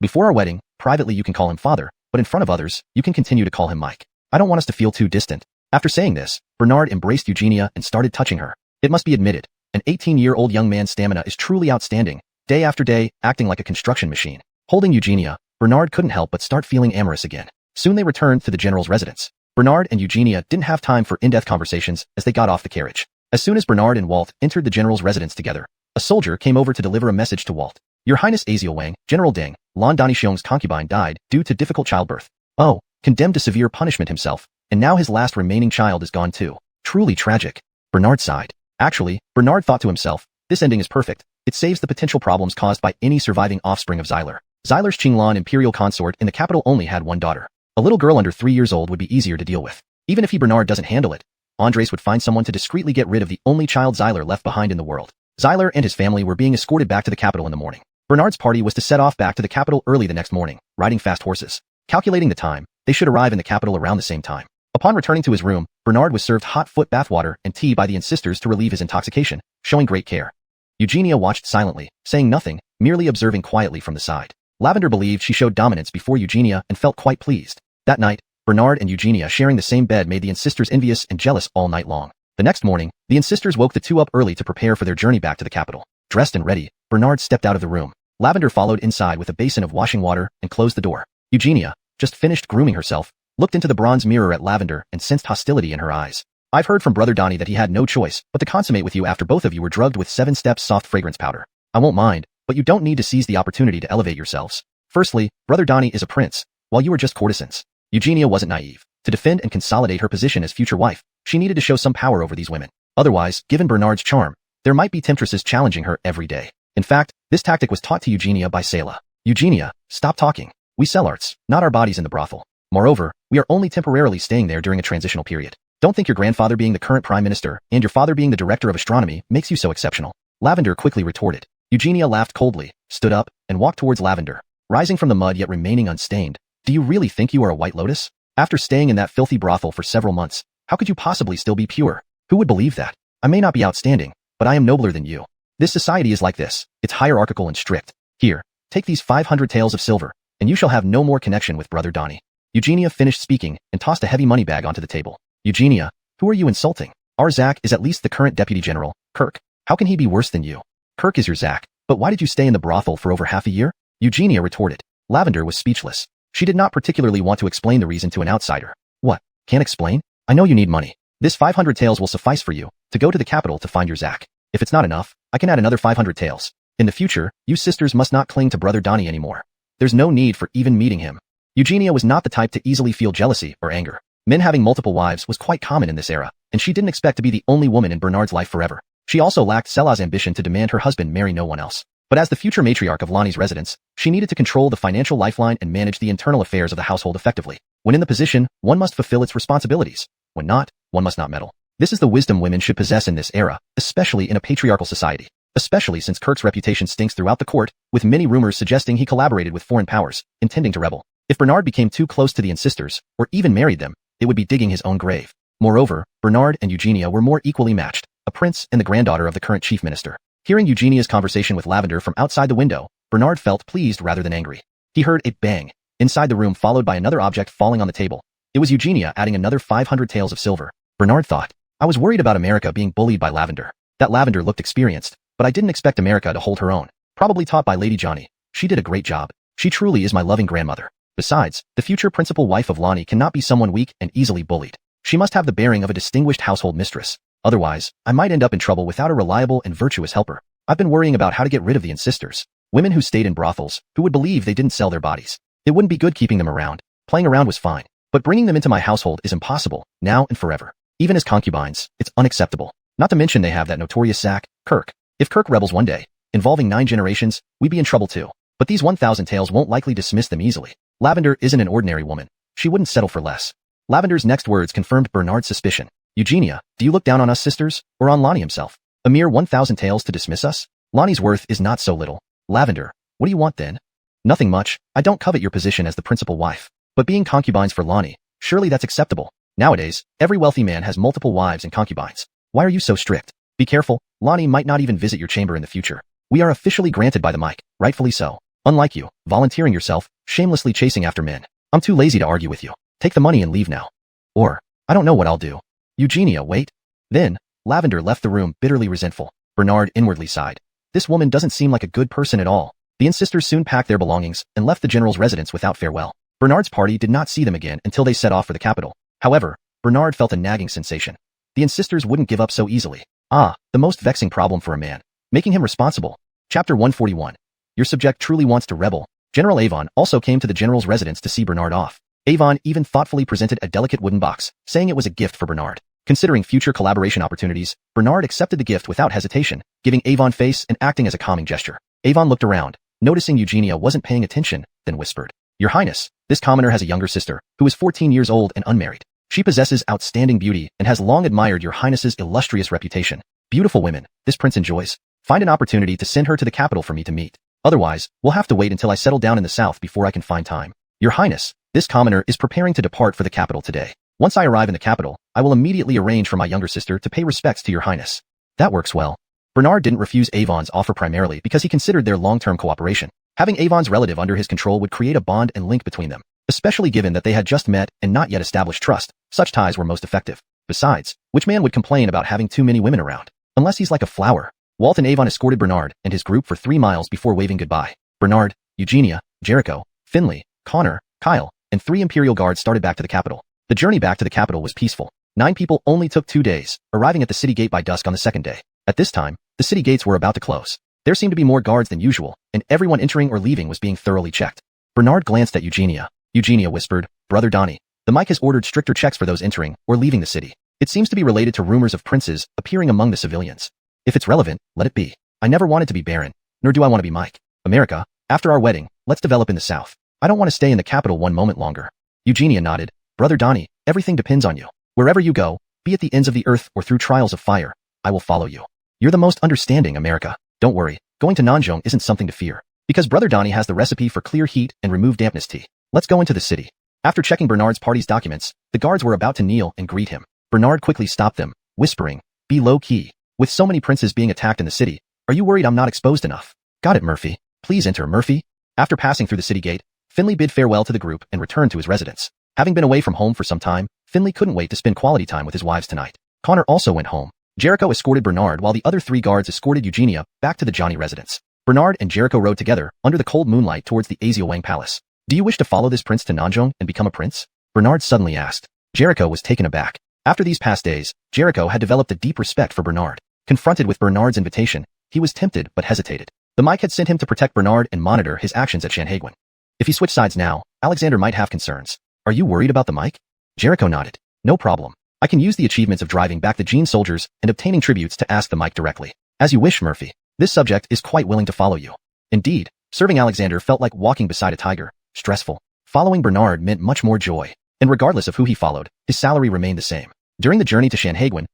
Before our wedding, privately you can call him father, but in front of others, you can continue to call him Mike. I don't want us to feel too distant. After saying this, Bernard embraced Eugenia and started touching her. It must be admitted, an 18-year-old young man's stamina is truly outstanding, day after day, acting like a construction machine. Holding Eugenia, Bernard couldn't help but start feeling amorous again. Soon they returned to the general's residence. Bernard and Eugenia didn't have time for in-depth conversations as they got off the carriage. As soon as Bernard and Walt entered the general's residence together, a soldier came over to deliver a message to Walt. Your Highness Aziel Wang, General Deng, Lan Danixiong's concubine died due to difficult childbirth. Oh, condemned to severe punishment himself, and now his last remaining child is gone too. Truly tragic. Bernard sighed. Actually, Bernard thought to himself, this ending is perfect. It saves the potential problems caused by any surviving offspring of Xyler. Xyler's Qinglan imperial consort in the capital only had one daughter. A little girl under 3 years old would be easier to deal with. Even if Bernard doesn't handle it, Andres would find someone to discreetly get rid of the only child Xyler left behind in the world. Xyler and his family were being escorted back to the capital in the morning. Bernard's party was to set off back to the capital early the next morning, riding fast horses. Calculating the time, they should arrive in the capital around the same time. Upon returning to his room, Bernard was served hot foot bathwater and tea by the insisters to relieve his intoxication, showing great care. Eugenia watched silently, saying nothing, merely observing quietly from the side. Lavender believed she showed dominance before Eugenia and felt quite pleased. That night, Bernard and Eugenia sharing the same bed made the insisters envious and jealous all night long. The next morning, the insisters woke the two up early to prepare for their journey back to the capital. Dressed and ready, Bernard stepped out of the room. Lavender followed inside with a basin of washing water and closed the door. Eugenia, just finished grooming herself, looked into the bronze mirror at Lavender and sensed hostility in her eyes. I've heard from Brother Donnie that he had no choice but to consummate with you after both of you were drugged with 7 steps soft fragrance powder. I won't mind, but you don't need to seize the opportunity to elevate yourselves. Firstly, Brother Donnie is a prince, while you are just courtesans. Eugenia wasn't naive. To defend and consolidate her position as future wife, she needed to show some power over these women. Otherwise, given Bernard's charm, there might be temptresses challenging her every day. In fact, this tactic was taught to Eugenia by Selah. Eugenia, stop talking. We sell arts, not our bodies in the brothel. Moreover, we are only temporarily staying there during a transitional period. Don't think your grandfather being the current prime minister and your father being the director of astronomy makes you so exceptional. Lavender quickly retorted. Eugenia laughed coldly, stood up, and walked towards Lavender, rising from the mud yet remaining unstained. Do you really think you are a White Lotus? After staying in that filthy brothel for several months, how could you possibly still be pure? Who would believe that? I may not be outstanding, but I am nobler than you. This society is like this. It's hierarchical and strict. Here, take these 500 taels of silver, and you shall have no more connection with Brother Donnie. Eugenia finished speaking and tossed a heavy money bag onto the table. Eugenia, who are you insulting? Our Zach is at least the current deputy general, Kirk. How can he be worse than you? Kirk is your Zach, but why did you stay in the brothel for over half a year? Eugenia retorted. Lavender was speechless. She did not particularly want to explain the reason to an outsider. What? Can't explain? I know you need money. This 500 taels will suffice for you to go to the capital to find your Zach. If it's not enough, I can add another 500 taels. In the future, you sisters must not cling to Brother Donnie anymore. There's no need for even meeting him. Eugenia was not the type to easily feel jealousy or anger. Men having multiple wives was quite common in this era, and she didn't expect to be the only woman in Bernard's life forever. She also lacked Selah's ambition to demand her husband marry no one else. But as the future matriarch of Lonnie's residence, she needed to control the financial lifeline and manage the internal affairs of the household effectively. When in the position, one must fulfill its responsibilities. When not, one must not meddle. This is the wisdom women should possess in this era, especially in a patriarchal society. Especially since Kirk's reputation stinks throughout the court, with many rumors suggesting he collaborated with foreign powers, intending to rebel. If Bernard became too close to the Insisters, or even married them, it would be digging his own grave. Moreover, Bernard and Eugenia were more equally matched, a prince and the granddaughter of the current chief minister. Hearing Eugenia's conversation with Lavender from outside the window, Bernard felt pleased rather than angry. He heard a bang inside the room, followed by another object falling on the table. It was Eugenia adding another 500 taels of silver. Bernard thought, I was worried about America being bullied by Lavender. That Lavender looked experienced, but I didn't expect America to hold her own. Probably taught by Lady Johnny. She did a great job. She truly is my loving grandmother. Besides, the future principal wife of Lonnie cannot be someone weak and easily bullied. She must have the bearing of a distinguished household mistress. Otherwise, I might end up in trouble without a reliable and virtuous helper. I've been worrying about how to get rid of the Insisters. Women who stayed in brothels, who would believe they didn't sell their bodies. It wouldn't be good keeping them around. Playing around was fine. But bringing them into my household is impossible, now and forever. Even as concubines, it's unacceptable. Not to mention they have that notorious Zack, Kirk. If Kirk rebels one day, involving 9 generations, we'd be in trouble too. But these 1,000 taels won't likely dismiss them easily. Lavender isn't an ordinary woman. She wouldn't settle for less. Lavender's next words confirmed Bernard's suspicion. Eugenia, do you look down on us sisters, or on Lonnie himself? A mere 1,000 taels to dismiss us? Lonnie's worth is not so little. Lavender, what do you want then? Nothing much. I don't covet your position as the principal wife. But being concubines for Lonnie, surely that's acceptable. Nowadays, every wealthy man has multiple wives and concubines. Why are you so strict? Be careful, Lonnie might not even visit your chamber in the future. We are officially granted by the mic, rightfully so. Unlike you, volunteering yourself, shamelessly chasing after men. I'm too lazy to argue with you. Take the money and leave now. Or, I don't know what I'll do. Eugenia, wait. Then, Lavender left the room bitterly resentful. Bernard inwardly sighed. This woman doesn't seem like a good person at all. The Insisters soon packed their belongings and left the general's residence without farewell. Bernard's party did not see them again until they set off for the capital. However, Bernard felt a nagging sensation. The Insisters wouldn't give up so easily. Ah, the most vexing problem for a man. Making him responsible. Chapter 141. Your subject truly wants to rebel. General Avon also came to the general's residence to see Bernard off. Avon even thoughtfully presented a delicate wooden box, saying it was a gift for Bernard. Considering future collaboration opportunities, Bernard accepted the gift without hesitation, giving Avon face and acting as a calming gesture. Avon looked around, noticing Eugenia wasn't paying attention, then whispered, Your Highness, this commoner has a younger sister, who is 14 years old and unmarried. She possesses outstanding beauty and has long admired your Highness's illustrious reputation. Beautiful women, this prince enjoys. Find an opportunity to send her to the capital for me to meet. Otherwise, we'll have to wait until I settle down in the south before I can find time. Your Highness, this commoner is preparing to depart for the capital today. Once I arrive in the capital, I will immediately arrange for my younger sister to pay respects to your Highness. That works well. Bernard didn't refuse Avon's offer primarily because he considered their long-term cooperation. Having Avon's relative under his control would create a bond and link between them, especially given that they had just met and not yet established trust. Such ties were most effective. Besides, which man would complain about having too many women around? Unless he's like a flower. Walt and Avon escorted Bernard and his group for 3 miles before waving goodbye. Bernard, Eugenia, Jericho, Finley, Connor, Kyle, and 3 Imperial guards started back to the capital. The journey back to the capital was peaceful. 9 people only took 2 days, arriving at the city gate by dusk on the second day. At this time, the city gates were about to close. There seemed to be more guards than usual, and everyone entering or leaving was being thoroughly checked. Bernard glanced at Eugenia. Eugenia whispered, Brother Donnie, the Mike has ordered stricter checks for those entering or leaving the city. It seems to be related to rumors of princes appearing among the civilians. If it's relevant, let it be. I never wanted to be Baron, nor do I want to be Mike. America, after our wedding, let's develop in the south. I don't want to stay in the capital one moment longer. Eugenia nodded. Brother Donnie, everything depends on you. Wherever you go, be at the ends of the earth or through trials of fire, I will follow you. You're the most understanding, America. Don't worry, going to Nanjong isn't something to fear. Because Brother Donnie has the recipe for clear heat and remove dampness tea. Let's go into the city. After checking Bernard's party's documents, the guards were about to kneel and greet him. Bernard quickly stopped them, whispering, Be low-key. With so many princes being attacked in the city, are you worried I'm not exposed enough? Got it, Murphy. Please enter, Murphy. After passing through the city gate, Finley bid farewell to the group and returned to his residence. Having been away from home for some time, Finley couldn't wait to spend quality time with his wives tonight. Connor also went home. Jericho escorted Bernard while the other 3 guards escorted Eugenia back to the Johnny residence. Bernard and Jericho rode together under the cold moonlight towards the Aziowang Palace. Do you wish to follow this prince to Nanjong and become a prince? Bernard suddenly asked. Jericho was taken aback. After these past days, Jericho had developed a deep respect for Bernard. Confronted with Bernard's invitation, he was tempted but hesitated. The Mike had sent him to protect Bernard and monitor his actions at Shanhaiguan. If he switched sides now, Alexander might have concerns. Are you worried about the Mike? Jericho nodded. No problem. I can use the achievements of driving back the Gene soldiers and obtaining tributes to ask the Mike directly. As you wish, Murphy. This subject is quite willing to follow you. Indeed, serving Alexander felt like walking beside a tiger. Stressful. Following Bernard meant much more joy. And regardless of who he followed, his salary remained the same. During the journey to Shanhaiguan,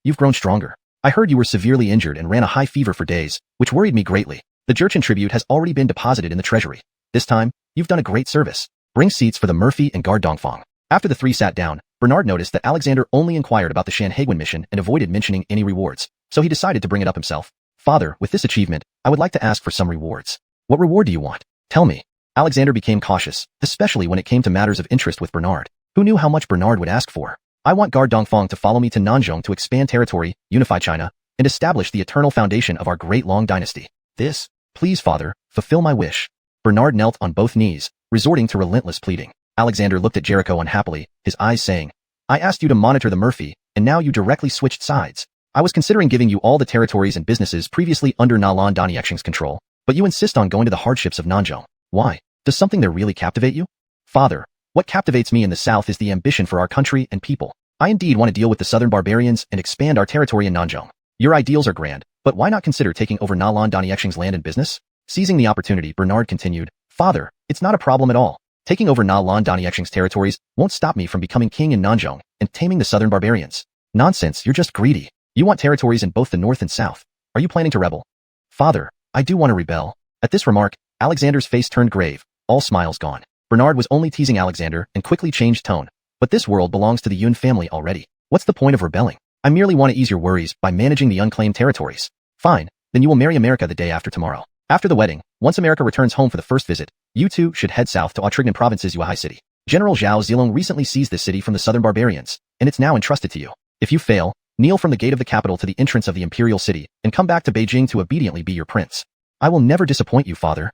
you've grown stronger. I heard you were severely injured and ran a high fever for days, which worried me greatly. The Jurchen tribute has already been deposited in the treasury. This time, you've done a great service. Bring seats for the Murphy and guard Dongfang. After the three sat down, Bernard noticed that Alexander only inquired about the Shanhaiguan mission and avoided mentioning any rewards, so he decided to bring it up himself. Father, with this achievement, I would like to ask for some rewards. What reward do you want? Tell me. Alexander became cautious, especially when it came to matters of interest with Bernard. Who knew how much Bernard would ask for? I want guard Dongfang to follow me to Nanzhong to expand territory, unify China, and establish the eternal foundation of our great long dynasty. This, please father, fulfill my wish. Bernard knelt on both knees, resorting to relentless pleading. Alexander looked at Jericho unhappily, his eyes saying, I asked you to monitor the Murphy, and now you directly switched sides. I was considering giving you all the territories and businesses previously under Nalan Danyexing's control, but you insist on going to the hardships of Nanzhong. Why? Does something there really captivate you? Father, what captivates me in the south is the ambition for our country and people. I indeed want to deal with the southern barbarians and expand our territory in Nanzhong. Your ideals are grand, but why not consider taking over Nalan Danyexing's land and business? Seizing the opportunity, Bernard continued, Father, it's not a problem at all. Taking over Nalan Danyexing's territories won't stop me from becoming king in Nanzhong and taming the southern barbarians. Nonsense, you're just greedy. You want territories in both the north and south. Are you planning to rebel? Father, I do want to rebel. At this remark, Alexander's face turned grave, all smiles gone. Bernard was only teasing Alexander and quickly changed tone. But this world belongs to the Yun family already. What's the point of rebelling? I merely want to ease your worries by managing the unclaimed territories. Fine, then you will marry America the day after tomorrow. After the wedding, once America returns home for the first visit, you two should head south to Autrignan Province's Yuehai City. General Zhao Zilong recently seized this city from the southern barbarians, and it's now entrusted to you. If you fail, kneel from the gate of the capital to the entrance of the imperial city, and come back to Beijing to obediently be your prince. I will never disappoint you, father.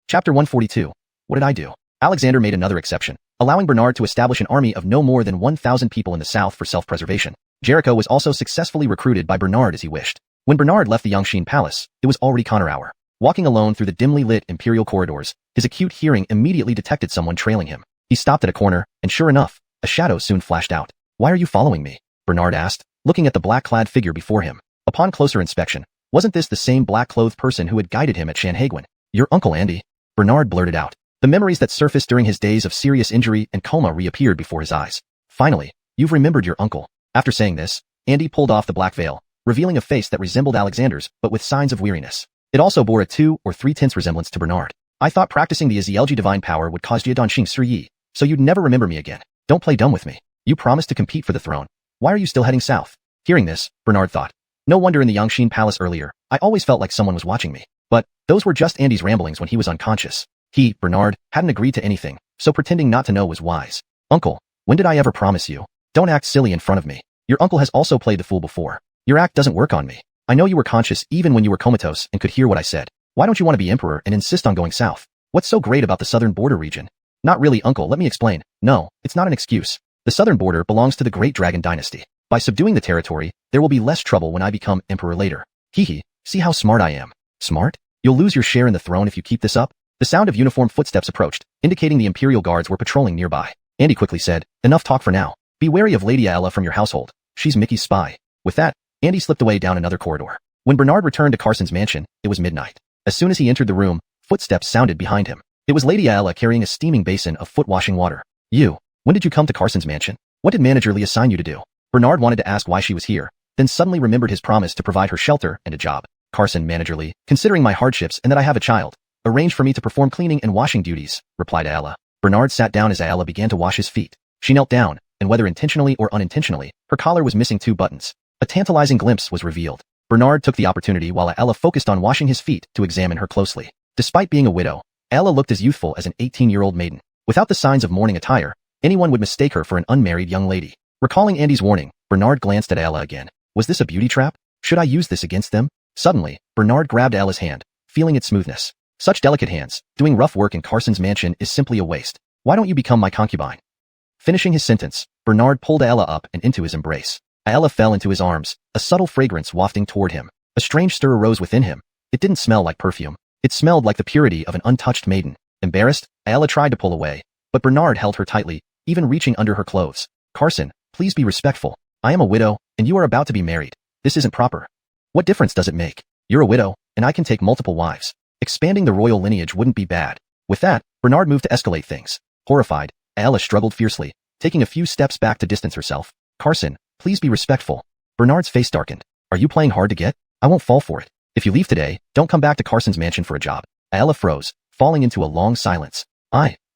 Chapter 142. What did I do? Alexander made another exception, allowing Bernard to establish an army of no more than 1,000 people in the south for self-preservation. Jericho was also successfully recruited by Bernard as he wished. When Bernard left the Yangxin Palace, it was already Connor hour. Walking alone through the dimly lit imperial corridors, his acute hearing immediately detected someone trailing him. He stopped at a corner, and sure enough, a shadow soon flashed out. Why are you following me? Bernard asked, looking at the black-clad figure before him. Upon closer inspection, wasn't this the same black-clothed person who had guided him at Shanhaiguan? Your Uncle Andy? Bernard blurted out. The memories that surfaced during his days of serious injury and coma reappeared before his eyes. Finally, you've remembered your uncle. After saying this, Andy pulled off the black veil, revealing a face that resembled Alexander's, but with signs of weariness. It also bore a 2 or 3 tenths resemblance to Bernard. I thought practicing the Azielgi divine power would cause Jiadanxing Sri Yi, so you'd never remember me again. Don't play dumb with me. You promised to compete for the throne. Why are you still heading south? Hearing this, Bernard thought. No wonder in the Yangxin Palace earlier, I always felt like someone was watching me. But those were just Andy's ramblings when he was unconscious. He, Bernard, hadn't agreed to anything, so pretending not to know was wise. Uncle, when did I ever promise you? Don't act silly in front of me. Your uncle has also played the fool before. Your act doesn't work on me. I know you were conscious even when you were comatose and could hear what I said. Why don't you want to be emperor and insist on going south? What's so great about the southern border region? Not really, uncle, let me explain. No, it's not an excuse. The southern border belongs to the Great Dragon Dynasty. By subduing the territory, there will be less trouble when I become emperor later. Hee, see how smart I am. Smart? You'll lose your share in the throne if you keep this up? The sound of uniformed footsteps approached, indicating the imperial guards were patrolling nearby. Andy quickly said, enough talk for now. Be wary of Lady Aella from your household. She's Mickey's spy. With that, Andy slipped away down another corridor. When Bernard returned to Carson's mansion, it was midnight. As soon as he entered the room, footsteps sounded behind him. It was Lady Aella carrying a steaming basin of foot-washing water. When did you come to Carson's mansion? What did Manager Lee assign you to do? Bernard wanted to ask why she was here, then suddenly remembered his promise to provide her shelter and a job. Carson, Manager Lee, considering my hardships and that I have a child, arranged for me to perform cleaning and washing duties, replied Aella. Bernard sat down as Aella began to wash his feet. She knelt down, and whether intentionally or unintentionally, her collar was missing 2 buttons. A tantalizing glimpse was revealed. Bernard took the opportunity while Aella focused on washing his feet to examine her closely. Despite being a widow, Aella looked as youthful as an 18-year-old maiden. Without the signs of mourning attire, anyone would mistake her for an unmarried young lady. Recalling Andy's warning, Bernard glanced at Aella again. Was this a beauty trap? Should I use this against them? Suddenly, Bernard grabbed Aella's hand, feeling its smoothness. Such delicate hands, doing rough work in Carson's mansion is simply a waste. Why don't you become my concubine? Finishing his sentence, Bernard pulled Aella up and into his embrace. Aella fell into his arms, a subtle fragrance wafting toward him. A strange stir arose within him. It didn't smell like perfume. It smelled like the purity of an untouched maiden. Embarrassed, Aella tried to pull away, but Bernard held her tightly, even reaching under her clothes. Carson, please be respectful. I am a widow, and you are about to be married. This isn't proper. What difference does it make? You're a widow, and I can take multiple wives. Expanding the royal lineage wouldn't be bad. With that, Bernard moved to escalate things. Horrified, Aella struggled fiercely, taking a few steps back to distance herself. Carson, please be respectful. Bernard's face darkened. Are you playing hard to get? I won't fall for it. If you leave today, don't come back to Carson's mansion for a job. Aella froze, falling into a long silence.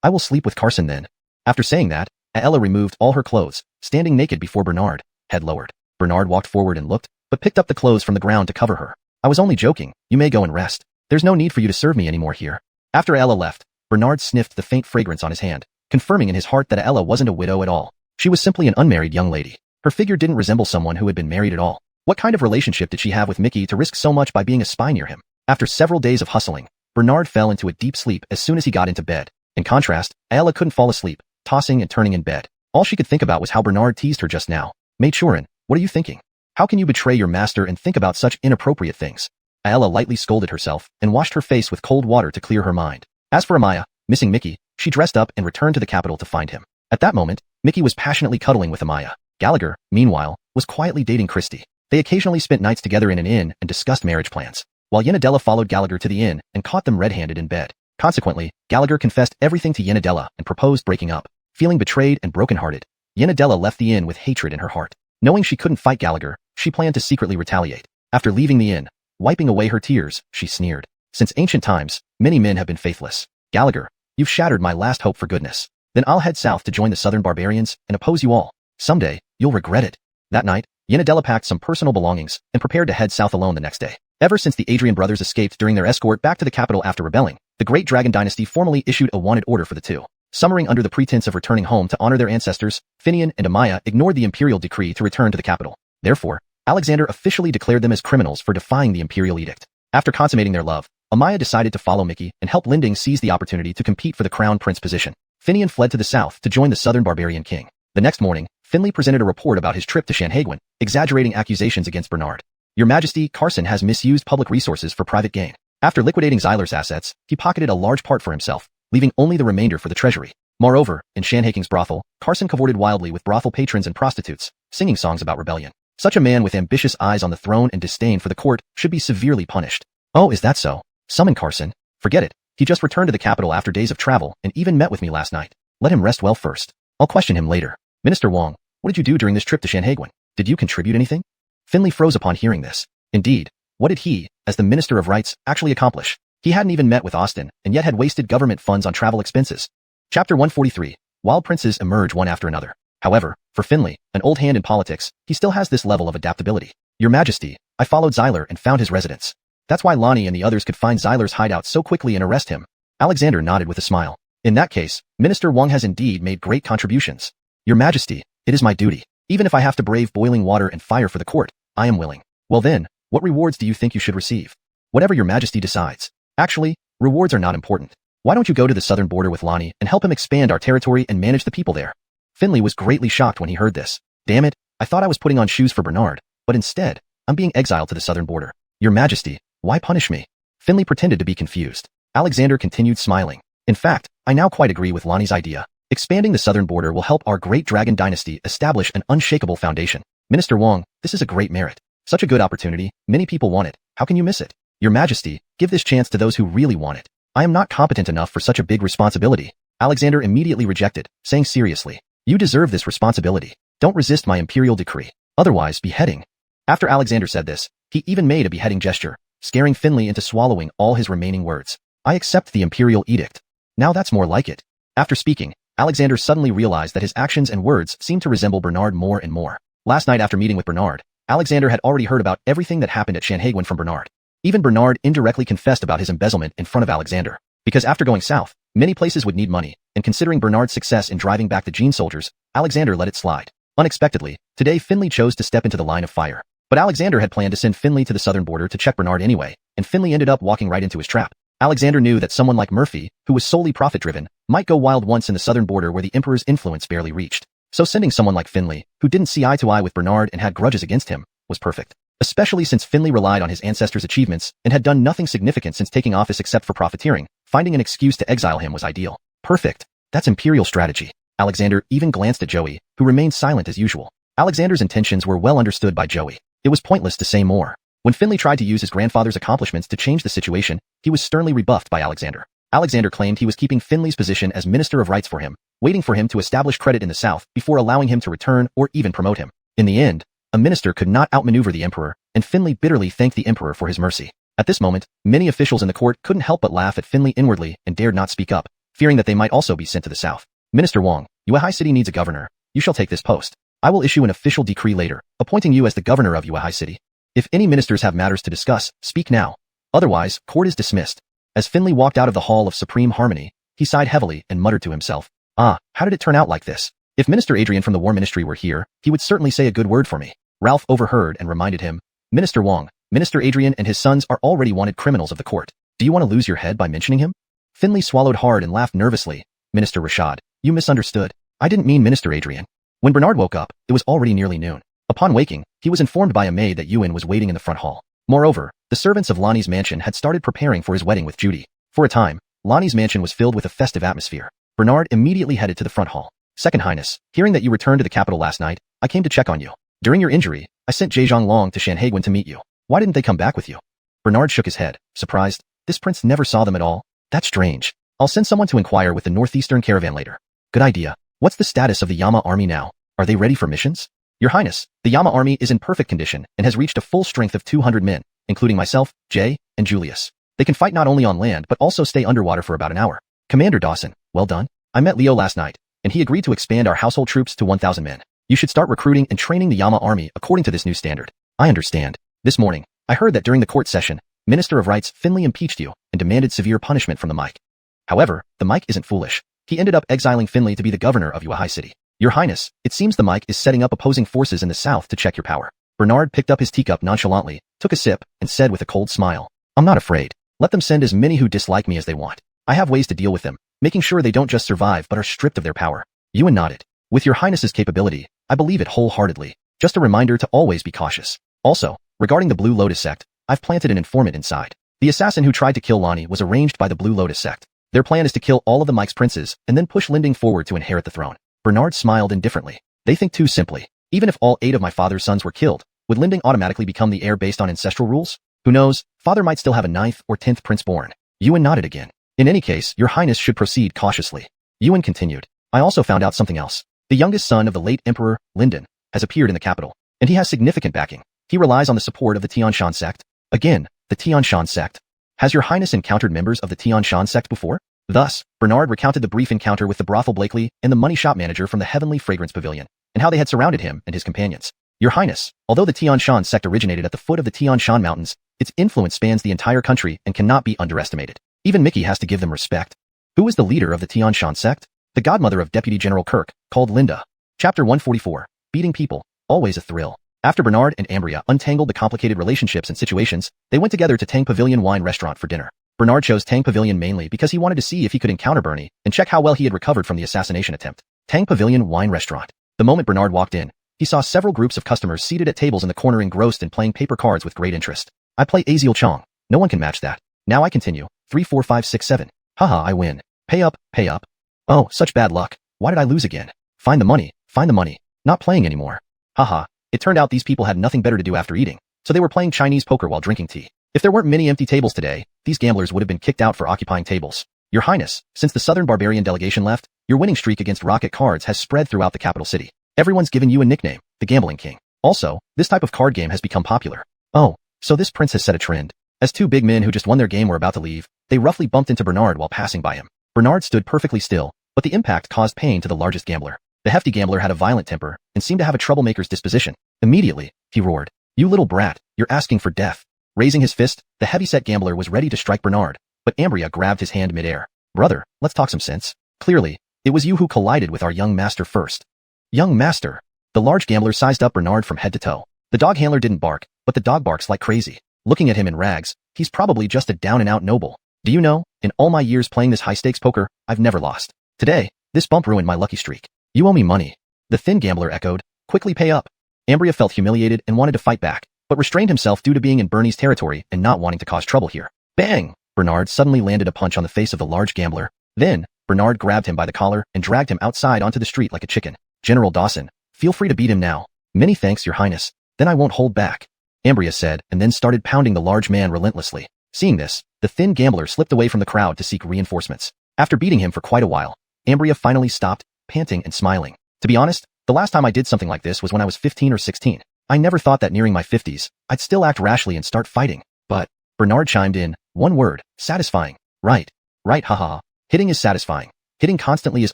I will sleep with Carson then. After saying that, Aella removed all her clothes, standing naked before Bernard, head lowered. Bernard walked forward and looked, but picked up the clothes from the ground to cover her. I was only joking, you may go and rest. There's no need for you to serve me anymore here. After Aella left, Bernard sniffed the faint fragrance on his hand, confirming in his heart that Aella wasn't a widow at all. She was simply an unmarried young lady. Her figure didn't resemble someone who had been married at all. What kind of relationship did she have with Mickey to risk so much by being a spy near him? After several days of hustling, Bernard fell into a deep sleep as soon as he got into bed. In contrast, Aella couldn't fall asleep, tossing and turning in bed. All she could think about was how Bernard teased her just now. Maid Chorin, what are you thinking? How can you betray your master and think about such inappropriate things? Aella lightly scolded herself and washed her face with cold water to clear her mind. As for Amaya, missing Mickey, she dressed up and returned to the capital to find him. At that moment, Mickey was passionately cuddling with Amaya. Gallagher, meanwhile, was quietly dating Christy. They occasionally spent nights together in an inn and discussed marriage plans, while Yenadella followed Gallagher to the inn and caught them red-handed in bed. Consequently, Gallagher confessed everything to Yenadella and proposed breaking up. Feeling betrayed and brokenhearted, Yenadella left the inn with hatred in her heart. Knowing she couldn't fight Gallagher, she planned to secretly retaliate. After leaving the inn, wiping away her tears, she sneered. Since ancient times, many men have been faithless. Gallagher, you've shattered my last hope for goodness. Then I'll head south to join the southern barbarians and oppose you all. Someday, you'll regret it. That night, Yenadella packed some personal belongings and prepared to head south alone the next day. Ever since the Adrian brothers escaped during their escort back to the capital after rebelling, the Great Dragon Dynasty formally issued a wanted order for the two. Summering under the pretense of returning home to honor their ancestors, Finian and Amaya ignored the imperial decree to return to the capital. Therefore, Alexander officially declared them as criminals for defying the imperial edict. After consummating their love, Amaya decided to follow Mickey and help Linding seize the opportunity to compete for the crown prince position. Finian fled to the south to join the southern barbarian king. The next morning, Finley presented a report about his trip to Shanhaguan, exaggerating accusations against Bernard. Your Majesty, Carson has misused public resources for private gain. After liquidating Xyler's assets, he pocketed a large part for himself, leaving only the remainder for the treasury. Moreover, in Shanhaking's brothel, Carson cavorted wildly with brothel patrons and prostitutes, singing songs about rebellion. Such a man with ambitious eyes on the throne and disdain for the court should be severely punished. Oh, is that so? Summon Carson. Forget it. He just returned to the capital after days of travel and even met with me last night. Let him rest well first. I'll question him later. Minister Wong, what did you do during this trip to Shanhaguan? Did you contribute anything? Finley froze upon hearing this. Indeed, what did he, as the Minister of Rights, actually accomplish? He hadn't even met with Austin, and yet had wasted government funds on travel expenses. Chapter 143. Wild princes emerge one after another. However, for Finley, an old hand in politics, he still has this level of adaptability. Your Majesty, I followed Xyler and found his residence. That's why Lonnie and the others could find Xyler's hideout so quickly and arrest him. Alexander nodded with a smile. In that case, Minister Wong has indeed made great contributions. Your Majesty, it is my duty. Even if I have to brave boiling water and fire for the court, I am willing. Well then, what rewards do you think you should receive? Whatever your Majesty decides. Actually, rewards are not important. Why don't you go to the southern border with Lonnie and help him expand our territory and manage the people there? Finley was greatly shocked when he heard this. Damn it, I thought I was putting on shoes for Bernard, but instead, I'm being exiled to the southern border. Your Majesty, why punish me? Finley pretended to be confused. Alexander continued smiling. In fact, I now quite agree with Lonnie's idea. Expanding the southern border will help our great dragon dynasty establish an unshakable foundation. Minister Wong, this is a great merit. Such a good opportunity, many people want it. How can you miss it? Your Majesty, give this chance to those who really want it. I am not competent enough for such a big responsibility. Alexander immediately rejected, saying seriously, you deserve this responsibility. Don't resist my imperial decree. Otherwise, beheading. After Alexander said this, he even made a beheading gesture, scaring Finley into swallowing all his remaining words. I accept the imperial edict. Now that's more like it. After speaking, Alexander suddenly realized that his actions and words seemed to resemble Bernard more and more. Last night after meeting with Bernard, Alexander had already heard about everything that happened at Shanhaguan from Bernard. Even Bernard indirectly confessed about his embezzlement in front of Alexander. Because after going south, many places would need money, and considering Bernard's success in driving back the Gene soldiers, Alexander let it slide. Unexpectedly, today Finley chose to step into the line of fire. But Alexander had planned to send Finley to the southern border to check Bernard anyway, and Finley ended up walking right into his trap. Alexander knew that someone like Murphy, who was solely profit-driven, might go wild once in the southern border where the Emperor's influence barely reached. So sending someone like Finley, who didn't see eye to eye with Bernard and had grudges against him, was perfect. Especially since Finley relied on his ancestors' achievements and had done nothing significant since taking office except for profiteering, finding an excuse to exile him was ideal. Perfect. That's imperial strategy. Alexander even glanced at Joey, who remained silent as usual. Alexander's intentions were well understood by Joey. It was pointless to say more. When Finley tried to use his grandfather's accomplishments to change the situation, he was sternly rebuffed by Alexander. Alexander claimed he was keeping Finley's position as Minister of Rights for him, waiting for him to establish credit in the south before allowing him to return or even promote him. In the end, a minister could not outmaneuver the Emperor, and Finley bitterly thanked the Emperor for his mercy. At this moment, many officials in the court couldn't help but laugh at Finley inwardly and dared not speak up, fearing that they might also be sent to the south. Minister Wang, Yuehai City needs a governor. You shall take this post. I will issue an official decree later, appointing you as the governor of Yuehai City. If any ministers have matters to discuss, speak now. Otherwise, court is dismissed. As Finley walked out of the Hall of Supreme Harmony, he sighed heavily and muttered to himself, "Ah, how did it turn out like this? If Minister Adrian from the War Ministry were here, he would certainly say a good word for me." Ralph overheard and reminded him, "Minister Wang, Minister Adrian and his sons are already wanted criminals of the court. Do you want to lose your head by mentioning him?" Finley swallowed hard and laughed nervously. "Minister Rashad, you misunderstood. I didn't mean Minister Adrian." When Bernard woke up, it was already nearly noon. Upon waking, he was informed by a maid that Ewan was waiting in the front hall. Moreover, the servants of Lonnie's mansion had started preparing for his wedding with Judy. For a time, Lonnie's mansion was filled with a festive atmosphere. Bernard immediately headed to the front hall. "Second Highness, hearing that you returned to the capital last night, I came to check on you. During your injury, I sent Zhejiang Long to Shanhaiguan to meet you. Why didn't they come back with you?" Bernard shook his head, surprised. This prince never saw them at all. That's strange. I'll send someone to inquire with the northeastern caravan later. Good idea. What's the status of the Yama army now? Are they ready for missions? Your Highness, the Yama army is in perfect condition and has reached a full strength of 200 men, including myself, Jay, and Julius. They can fight not only on land but also stay underwater for about an hour. Commander Dawson, well done. I met Leo last night, and he agreed to expand our household troops to 1,000 men. You should start recruiting and training the Yama army according to this new standard. I understand. This morning, I heard that during the court session, Minister of Rights Finley impeached you and demanded severe punishment from the Mike. However, the Mike isn't foolish. He ended up exiling Finley to be the governor of Yuehai City. Your Highness, it seems the Mike is setting up opposing forces in the south to check your power. Bernard picked up his teacup nonchalantly, took a sip, and said with a cold smile, I'm not afraid. Let them send as many who dislike me as they want. I have ways to deal with them, making sure they don't just survive but are stripped of their power. Ewan nodded. With your Highness's capability, I believe it wholeheartedly. Just a reminder to always be cautious. Also, regarding the Blue Lotus sect, I've planted an informant inside. The assassin who tried to kill Lonnie was arranged by the Blue Lotus sect. Their plan is to kill all of the Mike's princes and then push Linding forward to inherit the throne. Bernard smiled indifferently. They think too simply. Even if all 8 of my father's sons were killed, would Linding automatically become the heir based on ancestral rules? Who knows, father might still have a 9th or 10th prince born. Ewan nodded again. In any case, your Highness should proceed cautiously. Ewan continued. I also found out something else. The youngest son of the late Emperor, Lyndon, has appeared in the capital, and he has significant backing. He relies on the support of the Tianshan sect. Again, the Tianshan sect. Has your Highness encountered members of the Tianshan sect before? Thus, Bernard recounted the brief encounter with the brothel Blakely and the money shop manager from the Heavenly Fragrance Pavilion, and how they had surrounded him and his companions. Your Highness, although the Tianshan sect originated at the foot of the Tianshan Mountains, its influence spans the entire country and cannot be underestimated. Even Mickey has to give them respect. Who is the leader of the Tianshan sect? The godmother of Deputy General Kirk, called Linda. Chapter 144. Beating people. Always a thrill. After Bernard and Ambria untangled the complicated relationships and situations, they went together to Tang Pavilion Wine Restaurant for dinner. Bernard chose Tang Pavilion mainly because he wanted to see if he could encounter Bernie and check how well he had recovered from the assassination attempt. Tang Pavilion Wine Restaurant. The moment Bernard walked in, he saw several groups of customers seated at tables in the corner engrossed in playing paper cards with great interest. I play Aziel Chong. No one can match that. Now I continue. 3, 4, 5, 6, 7. Haha, I win. Pay up, pay up. Oh, such bad luck. Why did I lose again? Find the money, find the money. Not playing anymore. Haha, it turned out these people had nothing better to do after eating, so they were playing Chinese poker while drinking tea. If there weren't many empty tables today, these gamblers would have been kicked out for occupying tables. Your Highness, since the Southern Barbarian delegation left, your winning streak against Rocket cards has spread throughout the capital city. Everyone's given you a nickname, the Gambling King. Also, this type of card game has become popular. Oh, so this prince has set a trend. As 2 big men who just won their game were about to leave, they roughly bumped into Bernard while passing by him. Bernard stood perfectly still, but the impact caused pain to the largest gambler. The hefty gambler had a violent temper and seemed to have a troublemaker's disposition. Immediately, he roared, You little brat, you're asking for death. Raising his fist, the heavy-set gambler was ready to strike Bernard, but Ambria grabbed his hand mid-air. Brother, let's talk some sense. Clearly, it was you who collided with our young master first. Young master. The large gambler sized up Bernard from head to toe. The dog handler didn't bark, but the dog barks like crazy. Looking at him in rags, he's probably just a down-and-out noble. Do you know, in all my years playing this high-stakes poker, I've never lost. Today, this bump ruined my lucky streak. You owe me money. The thin gambler echoed, Quickly pay up. Ambria felt humiliated and wanted to fight back, but restrained himself due to being in Bernie's territory and not wanting to cause trouble here. Bang! Bernard suddenly landed a punch on the face of the large gambler. Then, Bernard grabbed him by the collar and dragged him outside onto the street like a chicken. General Dawson, feel free to beat him now. Many thanks, Your Highness. Then I won't hold back. Ambria said, and then started pounding the large man relentlessly. Seeing this, the thin gambler slipped away from the crowd to seek reinforcements. After beating him for quite a while, Ambria finally stopped, panting and smiling. To be honest, the last time I did something like this was when I was 15 or 16. I never thought that nearing my 50s, I'd still act rashly and start fighting. But, Bernard chimed in, one word, satisfying. Right, haha. Hitting is satisfying. Hitting constantly is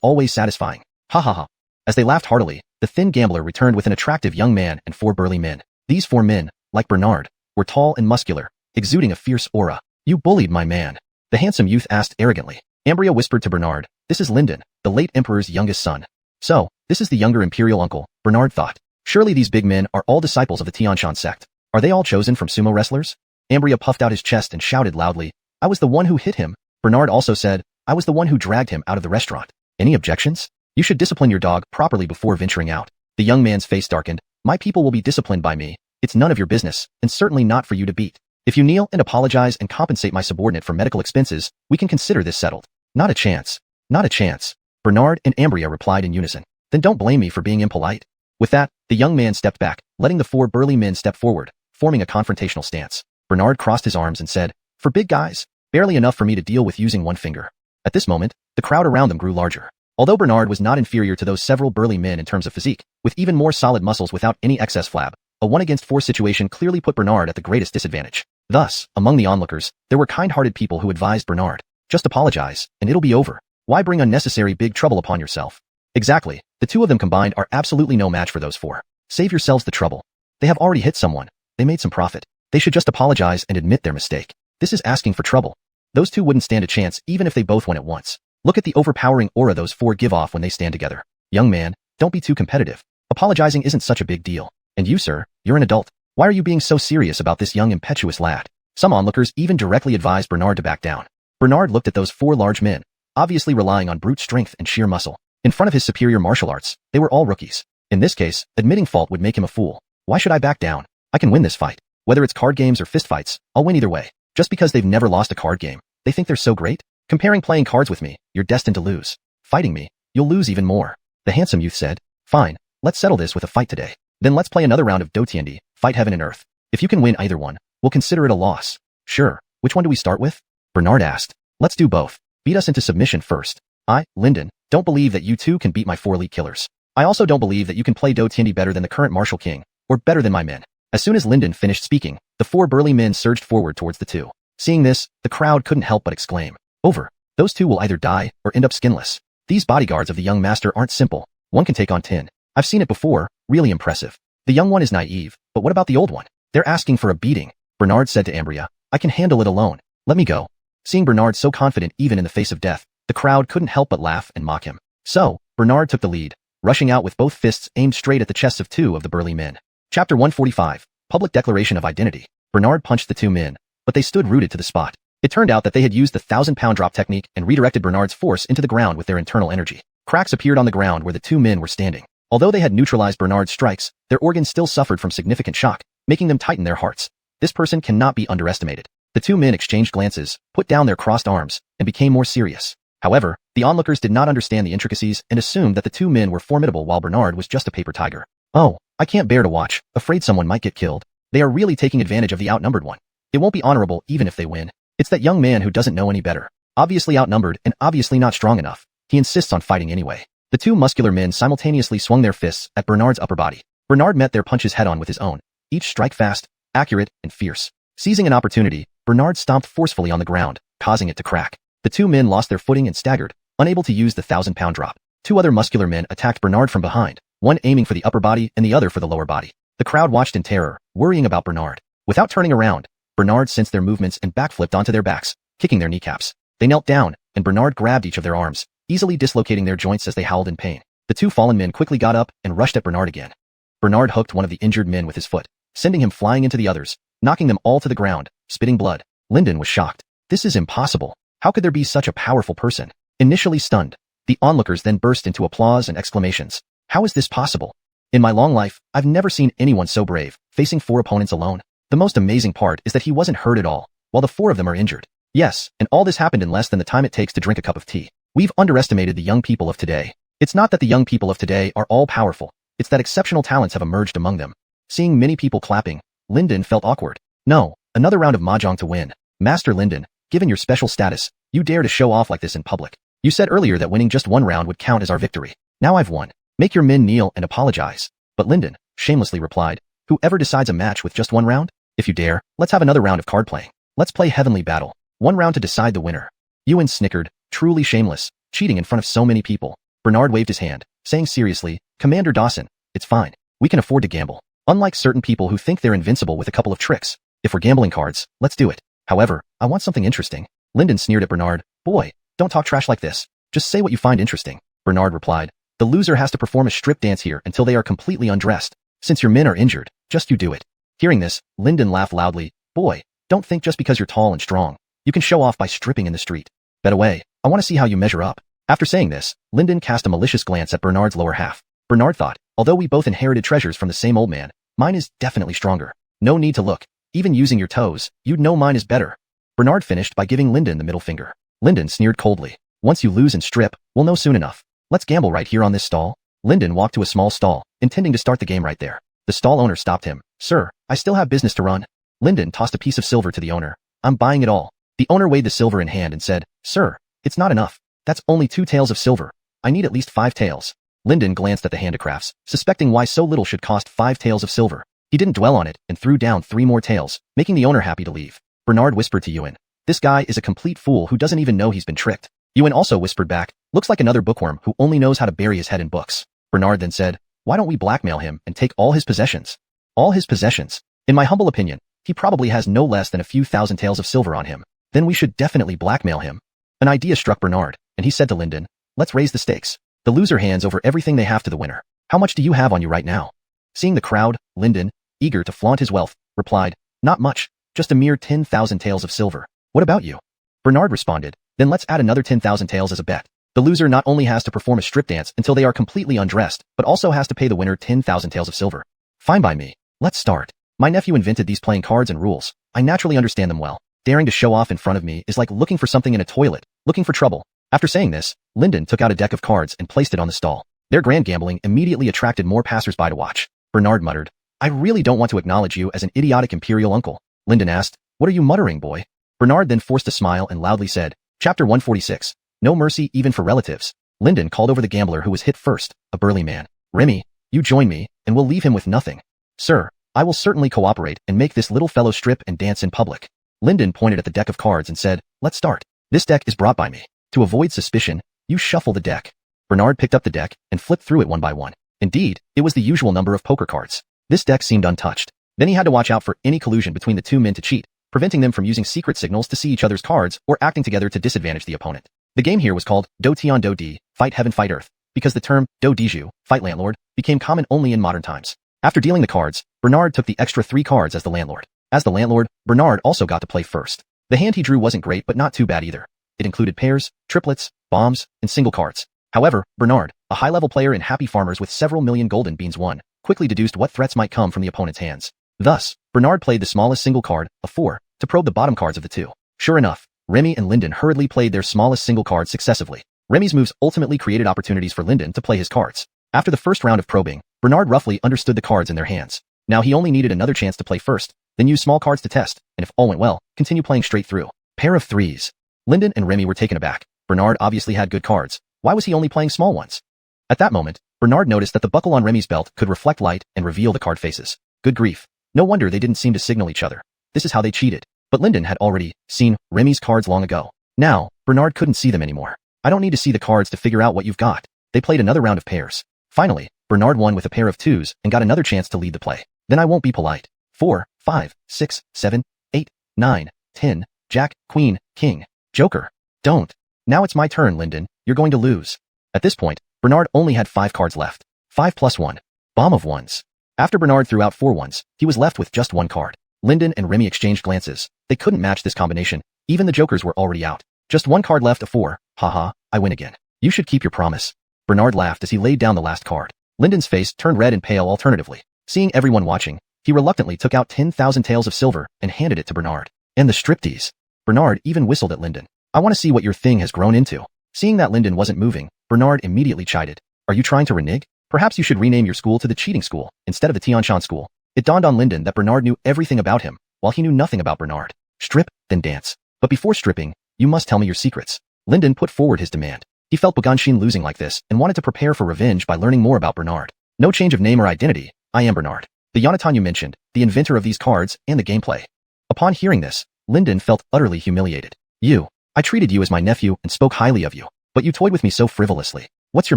always satisfying. Ha ha ha. As they laughed heartily, the thin gambler returned with an attractive young man and 4 burly men. These 4 men, like Bernard, were tall and muscular, exuding a fierce aura. You bullied my man. The handsome youth asked arrogantly. Ambria whispered to Bernard, this is Lyndon, the late emperor's youngest son. So, this is the younger imperial uncle, Bernard thought. Surely these big men are all disciples of the Tianshan sect. Are they all chosen from sumo wrestlers? Ambria puffed out his chest and shouted loudly, I was the one who hit him. Bernard also said, I was the one who dragged him out of the restaurant. Any objections? You should discipline your dog properly before venturing out. The young man's face darkened. My people will be disciplined by me. It's none of your business, and certainly not for you to beat. If you kneel and apologize and compensate my subordinate for medical expenses, we can consider this settled. Not a chance. Not a chance. Bernard and Ambria replied in unison. Then don't blame me for being impolite. With that, the young man stepped back, letting the 4 burly men step forward, forming a confrontational stance. Bernard crossed his arms and said, for big guys, barely enough for me to deal with using one finger. At this moment, the crowd around them grew larger. Although Bernard was not inferior to those several burly men in terms of physique, with even more solid muscles without any excess flab, a 1-against-4 situation clearly put Bernard at the greatest disadvantage. Thus, among the onlookers, there were kind-hearted people who advised Bernard, just apologize, and it'll be over. Why bring unnecessary big trouble upon yourself? Exactly, the 2 of them combined are absolutely no match for those 4. Save yourselves the trouble. They have already hit someone. They made some profit. They should just apologize and admit their mistake. This is asking for trouble. Those 2 wouldn't stand a chance even if they both went at once. Look at the overpowering aura those 4 give off when they stand together. Young man, don't be too competitive. Apologizing isn't such a big deal. And you, sir, you're an adult. Why are you being so serious about this young impetuous lad? Some onlookers even directly advised Bernard to back down. Bernard looked at those 4 large men, obviously relying on brute strength and sheer muscle. In front of his superior martial arts, they were all rookies. In this case, admitting fault would make him a fool. Why should I back down? I can win this fight. Whether it's card games or fistfights, I'll win either way. Just because they've never lost a card game, they think they're so great? Comparing playing cards with me, you're destined to lose. Fighting me, you'll lose even more. The handsome youth said, fine, let's settle this with a fight today. Then let's play another round of Dotiandi, fight heaven and earth. If you can win either one, we'll consider it a loss. Sure, which one do we start with? Bernard asked. Let's do both. Beat us into submission first. I, Lyndon, don't believe that you 2 can beat my 4 elite killers. I also don't believe that you can play Dotiandi better than the current martial king, or better than my men. As soon as Lyndon finished speaking, the 4 burly men surged forward towards the 2. Seeing this, the crowd couldn't help but exclaim, over. Those 2 will either die or end up skinless. These bodyguards of the young master aren't simple. One can take on 10. I've seen it before, really impressive. The young one is naive, but what about the old one? They're asking for a beating. Bernard said to Ambria, I can handle it alone. Let me go. Seeing Bernard so confident even in the face of death, the crowd couldn't help but laugh and mock him. So, Bernard took the lead, rushing out with both fists aimed straight at the chests of 2 of the burly men. Chapter 145, Public Declaration of Identity. Bernard punched the 2 men, but they stood rooted to the spot. It turned out that they had used the 1,000-pound drop technique and redirected Bernard's force into the ground with their internal energy. Cracks appeared on the ground where the 2 men were standing. Although they had neutralized Bernard's strikes, their organs still suffered from significant shock, making them tighten their hearts. This person cannot be underestimated. The 2 men exchanged glances, put down their crossed arms, and became more serious. However, the onlookers did not understand the intricacies and assumed that the 2 men were formidable while Bernard was just a paper tiger. Oh, I can't bear to watch, afraid someone might get killed. They are really taking advantage of the outnumbered one. It won't be honorable even if they win. It's that young man who doesn't know any better. Obviously outnumbered and obviously not strong enough. He insists on fighting anyway. The 2 muscular men simultaneously swung their fists at Bernard's upper body. Bernard met their punches head-on with his own, each strike fast, accurate, and fierce. Seizing an opportunity, Bernard stomped forcefully on the ground, causing it to crack. The 2 men lost their footing and staggered, unable to use the 1,000-pound drop. 2 other muscular men attacked Bernard from behind, one aiming for the upper body and the other for the lower body. The crowd watched in terror, worrying about Bernard. Without turning around, Bernard sensed their movements and backflipped onto their backs, kicking their kneecaps. They knelt down, and Bernard grabbed each of their arms, easily dislocating their joints as they howled in pain. The 2 fallen men quickly got up and rushed at Bernard again. Bernard hooked one of the injured men with his foot, sending him flying into the others, knocking them all to the ground, spitting blood. Lyndon was shocked. This is impossible. How could there be such a powerful person? Initially stunned, the onlookers then burst into applause and exclamations. How is this possible? In my long life, I've never seen anyone so brave, facing 4 opponents alone. The most amazing part is that he wasn't hurt at all, while the 4 of them are injured. Yes, and all this happened in less than the time it takes to drink a cup of tea. We've underestimated the young people of today. It's not that the young people of today are all powerful, it's that exceptional talents have emerged among them. Seeing many people clapping, Lyndon felt awkward. No, another round of mahjong to win. Master Lyndon, given your special status, you dare to show off like this in public. You said earlier that winning just 1 round would count as our victory. Now I've won. Make your men kneel and apologize. But Lyndon shamelessly replied, whoever decides a match with just 1 round? If you dare, let's have another round of card playing. Let's play Heavenly Battle. 1 round to decide the winner. Ewan snickered, Truly shameless, cheating in front of so many people. Bernard waved his hand, saying seriously, Commander Dawson, it's fine. We can afford to gamble. Unlike certain people who think they're invincible with a couple of tricks. If we're gambling cards, let's do it. However, I want something interesting. Lyndon sneered at Bernard. Boy, don't talk trash like this. Just say what you find interesting. Bernard replied. The loser has to perform a strip dance here until they are completely undressed. Since your men are injured, just you do it. Hearing this, Lyndon laughed loudly. Boy, don't think just because you're tall and strong, you can show off by stripping in the street. Bet away, I want to see how you measure up. After saying this, Lyndon cast a malicious glance at Bernard's lower half. Bernard thought, although we both inherited treasures from the same old man, mine is definitely stronger. No need to look. Even using your toes, you'd know mine is better. Bernard finished by giving Lyndon the middle finger. Lyndon sneered coldly. Once you lose and strip, we'll know soon enough. Let's gamble right here on this stall. Lyndon walked to a small stall, intending to start the game right there. The stall owner stopped him. Sir, I still have business to run. Lyndon tossed a piece of silver to the owner. I'm buying it all. The owner weighed the silver in hand and said, Sir, it's not enough. That's only 2 taels of silver. I need at least 5 taels. Lyndon glanced at the handicrafts, suspecting why so little should cost 5 taels of silver. He didn't dwell on it and threw down 3 more taels, making the owner happy to leave. Bernard whispered to Ewan. This guy is a complete fool who doesn't even know he's been tricked. Ewan also whispered back, looks like another bookworm who only knows how to bury his head in books. Bernard then said, why don't we blackmail him and take all his possessions? All his possessions? In my humble opinion, he probably has no less than a few thousand taels of silver on him. Then we should definitely blackmail him. An idea struck Bernard, and he said to Lyndon, let's raise the stakes. The loser hands over everything they have to the winner. How much do you have on you right now? Seeing the crowd, Lyndon, eager to flaunt his wealth, replied, not much, just a mere 10,000 taels of silver. What about you? Bernard responded, then let's add another 10,000 taels as a bet. The loser not only has to perform a strip dance until they are completely undressed, but also has to pay the winner 10,000 taels of silver. Fine by me. Let's start. My nephew invented these playing cards and rules. I naturally understand them well. Daring to show off in front of me is like looking for something in a toilet, looking for trouble. After saying this, Lyndon took out a deck of cards and placed it on the stall. Their grand gambling immediately attracted more passers-by to watch. Bernard muttered, I really don't want to acknowledge you as an idiotic imperial uncle. Lyndon asked, what are you muttering, boy? Bernard then forced a smile and loudly said, Chapter 146. No mercy even for relatives. Lyndon called over the gambler who was hit first, a burly man. Remy, you join me, and we'll leave him with nothing. Sir, I will certainly cooperate and make this little fellow strip and dance in public. Lyndon pointed at the deck of cards and said, let's start. This deck is brought by me. To avoid suspicion, you shuffle the deck. Bernard picked up the deck and flipped through it one by one. Indeed, it was the usual number of poker cards. This deck seemed untouched. Then he had to watch out for any collusion between the two men to cheat, preventing them from using secret signals to see each other's cards or acting together to disadvantage the opponent. The game here was called Do Tian Do Di, Fight Heaven Fight Earth, because the term Do Diju, Fight Landlord, became common only in modern times. After dealing the cards, Bernard took the extra 3 cards as the landlord. As the landlord, Bernard also got to play first. The hand he drew wasn't great but not too bad either. It included pairs, triplets, bombs, and single cards. However, Bernard, a high-level player in Happy Farmers with several million golden beans won, quickly deduced what threats might come from the opponent's hands. Thus, Bernard played the smallest single card, a 4, to probe the bottom cards of the two. Sure enough, Remy and Lyndon hurriedly played their smallest single cards successively. Remy's moves ultimately created opportunities for Lyndon to play his cards. After the first round of probing, Bernard roughly understood the cards in their hands. Now he only needed another chance to play first, then use small cards to test, and if all went well, continue playing straight through. Pair of 3s. Lyndon and Remy were taken aback. Bernard obviously had good cards. Why was he only playing small ones? At that moment, Bernard noticed that the buckle on Remy's belt could reflect light and reveal the card faces. Good grief. No wonder they didn't seem to signal each other. This is how they cheated. But Lyndon had already seen Remy's cards long ago. Now, Bernard couldn't see them anymore. I don't need to see the cards to figure out what you've got. They played another round of pairs. Finally, Bernard won with a pair of 2s and got another chance to lead the play. Then I won't be polite. 4, 5, 6, 7, 8, 9, 10, Jack, Queen, King, Joker. Don't. Now it's my turn, Lyndon. You're going to lose. At this point, Bernard only had 5 cards left. 5 plus 1. Bomb of 1s. After Bernard threw out 4 1s, he was left with just 1 card. Lyndon and Remy exchanged glances. They couldn't match this combination. Even the jokers were already out. Just 1 card left, a 4. Haha, I win again. You should keep your promise. Bernard laughed as he laid down the last card. Lyndon's face turned red and pale alternatively. Seeing everyone watching, he reluctantly took out 10,000 taels of silver and handed it to Bernard. And the striptease. Bernard even whistled at Lyndon. I want to see what your thing has grown into. Seeing that Lyndon wasn't moving, Bernard immediately chided. Are you trying to renege? Perhaps you should rename your school to the Cheating School, instead of the Tianshan School. It dawned on Lyndon that Bernard knew everything about him, while he knew nothing about Bernard. Strip, then dance. But before stripping, you must tell me your secrets. Lyndon put forward his demand. He felt Boganshin losing like this and wanted to prepare for revenge by learning more about Bernard. No change of name or identity. I am Bernard, the Yonatan you mentioned, the inventor of these cards and the gameplay. Upon hearing this, Lyndon felt utterly humiliated. You. I treated you as my nephew and spoke highly of you, but you toyed with me so frivolously. What's your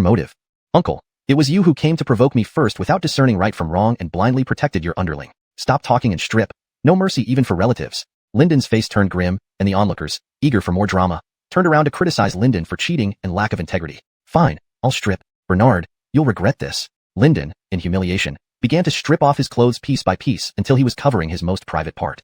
motive? Uncle, it was you who came to provoke me first without discerning right from wrong and blindly protected your underling. Stop talking and strip. No mercy even for relatives. Lyndon's face turned grim, and the onlookers, eager for more drama, turned around to criticize Lyndon for cheating and lack of integrity. Fine, I'll strip. Bernard, you'll regret this. Lyndon, in humiliation, began to strip off his clothes piece by piece until he was covering his most private part.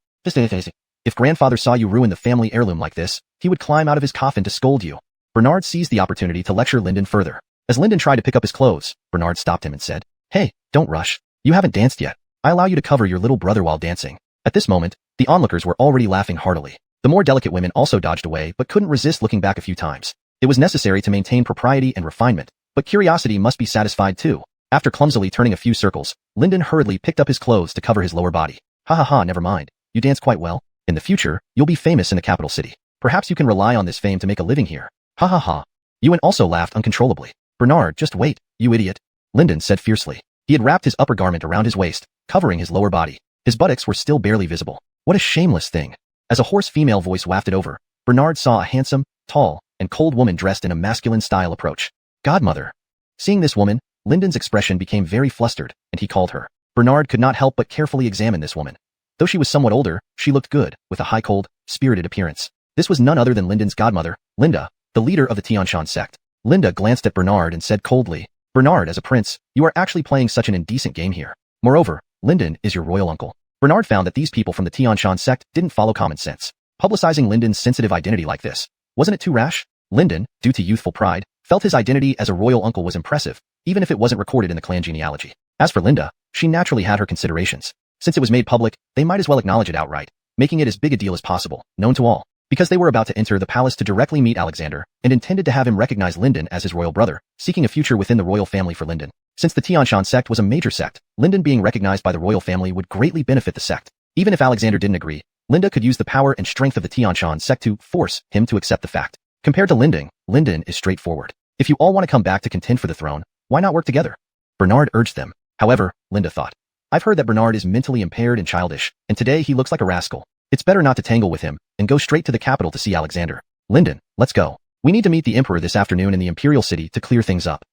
If grandfather saw you ruin the family heirloom like this, he would climb out of his coffin to scold you. Bernard seized the opportunity to lecture Lyndon further. As Lyndon tried to pick up his clothes, Bernard stopped him and said, "Hey, don't rush. You haven't danced yet. I allow you to cover your little brother while dancing." At this moment, the onlookers were already laughing heartily. The more delicate women also dodged away but couldn't resist looking back a few times. It was necessary to maintain propriety and refinement, but curiosity must be satisfied too. After clumsily turning a few circles, Lyndon hurriedly picked up his clothes to cover his lower body. Ha ha ha, never mind. You dance quite well. In the future, you'll be famous in the capital city. Perhaps you can rely on this fame to make a living here. Ha ha ha. Ewan also laughed uncontrollably. Bernard, just wait, you idiot. Lyndon said fiercely. He had wrapped his upper garment around his waist, covering his lower body. His buttocks were still barely visible. What a shameless thing. As a hoarse female voice wafted over, Bernard saw a handsome, tall, and cold woman dressed in a masculine style approach. Godmother. Seeing this woman, Lyndon's expression became very flustered, and he called her. Bernard could not help but carefully examine this woman. Though she was somewhat older, she looked good, with a high cold, spirited appearance. This was none other than Lyndon's godmother, Linda, the leader of the Tianshan sect. Linda glanced at Bernard and said coldly, Bernard, as a prince, you are actually playing such an indecent game here. Moreover, Lyndon is your royal uncle. Bernard found that these people from the Tianshan sect didn't follow common sense. Publicizing Lyndon's sensitive identity like this, wasn't it too rash? Lyndon, due to youthful pride, felt his identity as a royal uncle was impressive, even if it wasn't recorded in the clan genealogy. As for Linda, she naturally had her considerations. Since it was made public, they might as well acknowledge it outright, making it as big a deal as possible, known to all. Because they were about to enter the palace to directly meet Alexander, and intended to have him recognize Lyndon as his royal brother, seeking a future within the royal family for Lyndon. Since the Tianshan sect was a major sect, Lyndon being recognized by the royal family would greatly benefit the sect. Even if Alexander didn't agree, Linda could use the power and strength of the Tianshan sect to force him to accept the fact. Compared to Lyndon is straightforward. If you all want to come back to contend for the throne, why not work together? Bernard urged them. However, Linda thought, I've heard that Bernard is mentally impaired and childish, and today he looks like a rascal. It's better not to tangle with him, and go straight to the capital to see Alexander. Lyndon, let's go. We need to meet the emperor this afternoon in the imperial city to clear things up.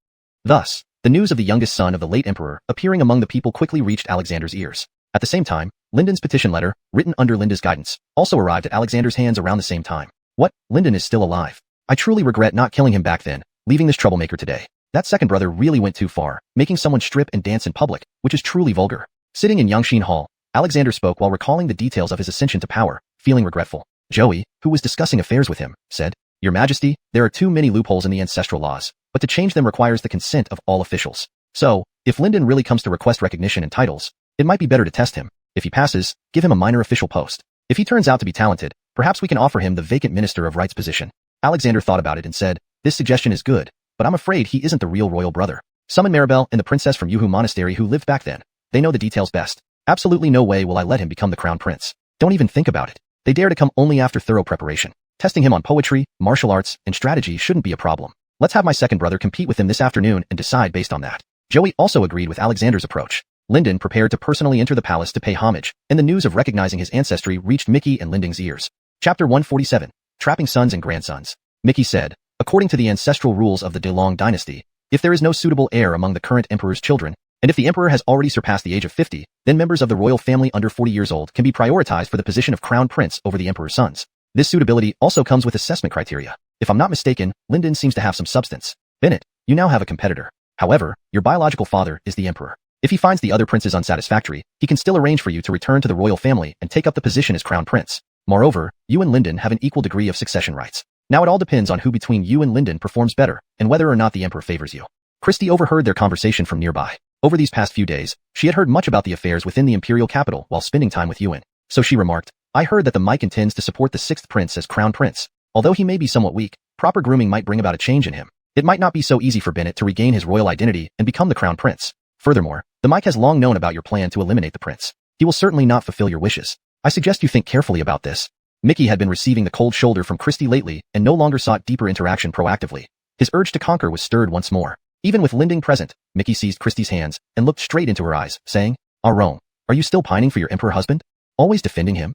Thus, the news of the youngest son of the late emperor appearing among the people quickly reached Alexander's ears. At the same time, Lyndon's petition letter, written under Linda's guidance, also arrived at Alexander's hands around the same time. What? Lyndon is still alive. I truly regret not killing him back then, leaving this troublemaker today. That second brother really went too far, making someone strip and dance in public, which is truly vulgar. Sitting in Yangshin Hall, Alexander spoke while recalling the details of his ascension to power, feeling regretful. Joey, who was discussing affairs with him, said, Your Majesty, there are too many loopholes in the ancestral laws, but to change them requires the consent of all officials. So, if Lyndon really comes to request recognition and titles, it might be better to test him. If he passes, give him a minor official post. If he turns out to be talented, perhaps we can offer him the vacant Minister of Rights position. Alexander thought about it and said, This suggestion is good, but I'm afraid he isn't the real royal brother. Summon Maribel and the princess from Yuhu Monastery who lived back then. They know the details best. Absolutely no way will I let him become the crown prince. Don't even think about it. They dare to come only after thorough preparation. Testing him on poetry, martial arts, and strategy shouldn't be a problem. Let's have my second brother compete with him this afternoon and decide based on that. Joey also agreed with Alexander's approach. Lyndon prepared to personally enter the palace to pay homage, and the news of recognizing his ancestry reached Mickey and Lyndon's ears. Chapter 147. Trapping Sons and Grandsons. Mickey said, According to the ancestral rules of the DeLong dynasty, if there is no suitable heir among the current emperor's children, and if the emperor has already surpassed the age of 50, then members of the royal family under 40 years old can be prioritized for the position of crown prince over the emperor's sons. This suitability also comes with assessment criteria. If I'm not mistaken, Lyndon seems to have some substance. Bennett, you now have a competitor. However, your biological father is the emperor. If he finds the other princes unsatisfactory, he can still arrange for you to return to the royal family and take up the position as crown prince. Moreover, you and Lyndon have an equal degree of succession rights. Now it all depends on who between you and Lyndon performs better, and whether or not the emperor favors you. Christie overheard their conversation from nearby. Over these past few days, she had heard much about the affairs within the imperial capital while spending time with Ewan. So she remarked, I heard that the Mike intends to support the sixth prince as crown prince. Although he may be somewhat weak, proper grooming might bring about a change in him. It might not be so easy for Bennett to regain his royal identity and become the crown prince. Furthermore, the Mike has long known about your plan to eliminate the prince. He will certainly not fulfill your wishes. I suggest you think carefully about this. Mickey had been receiving the cold shoulder from Christie lately and no longer sought deeper interaction proactively. His urge to conquer was stirred once more. Even with Lyndon present, Mickey seized Christie's hands and looked straight into her eyes, saying, Rome, are you still pining for your emperor husband? Always defending him?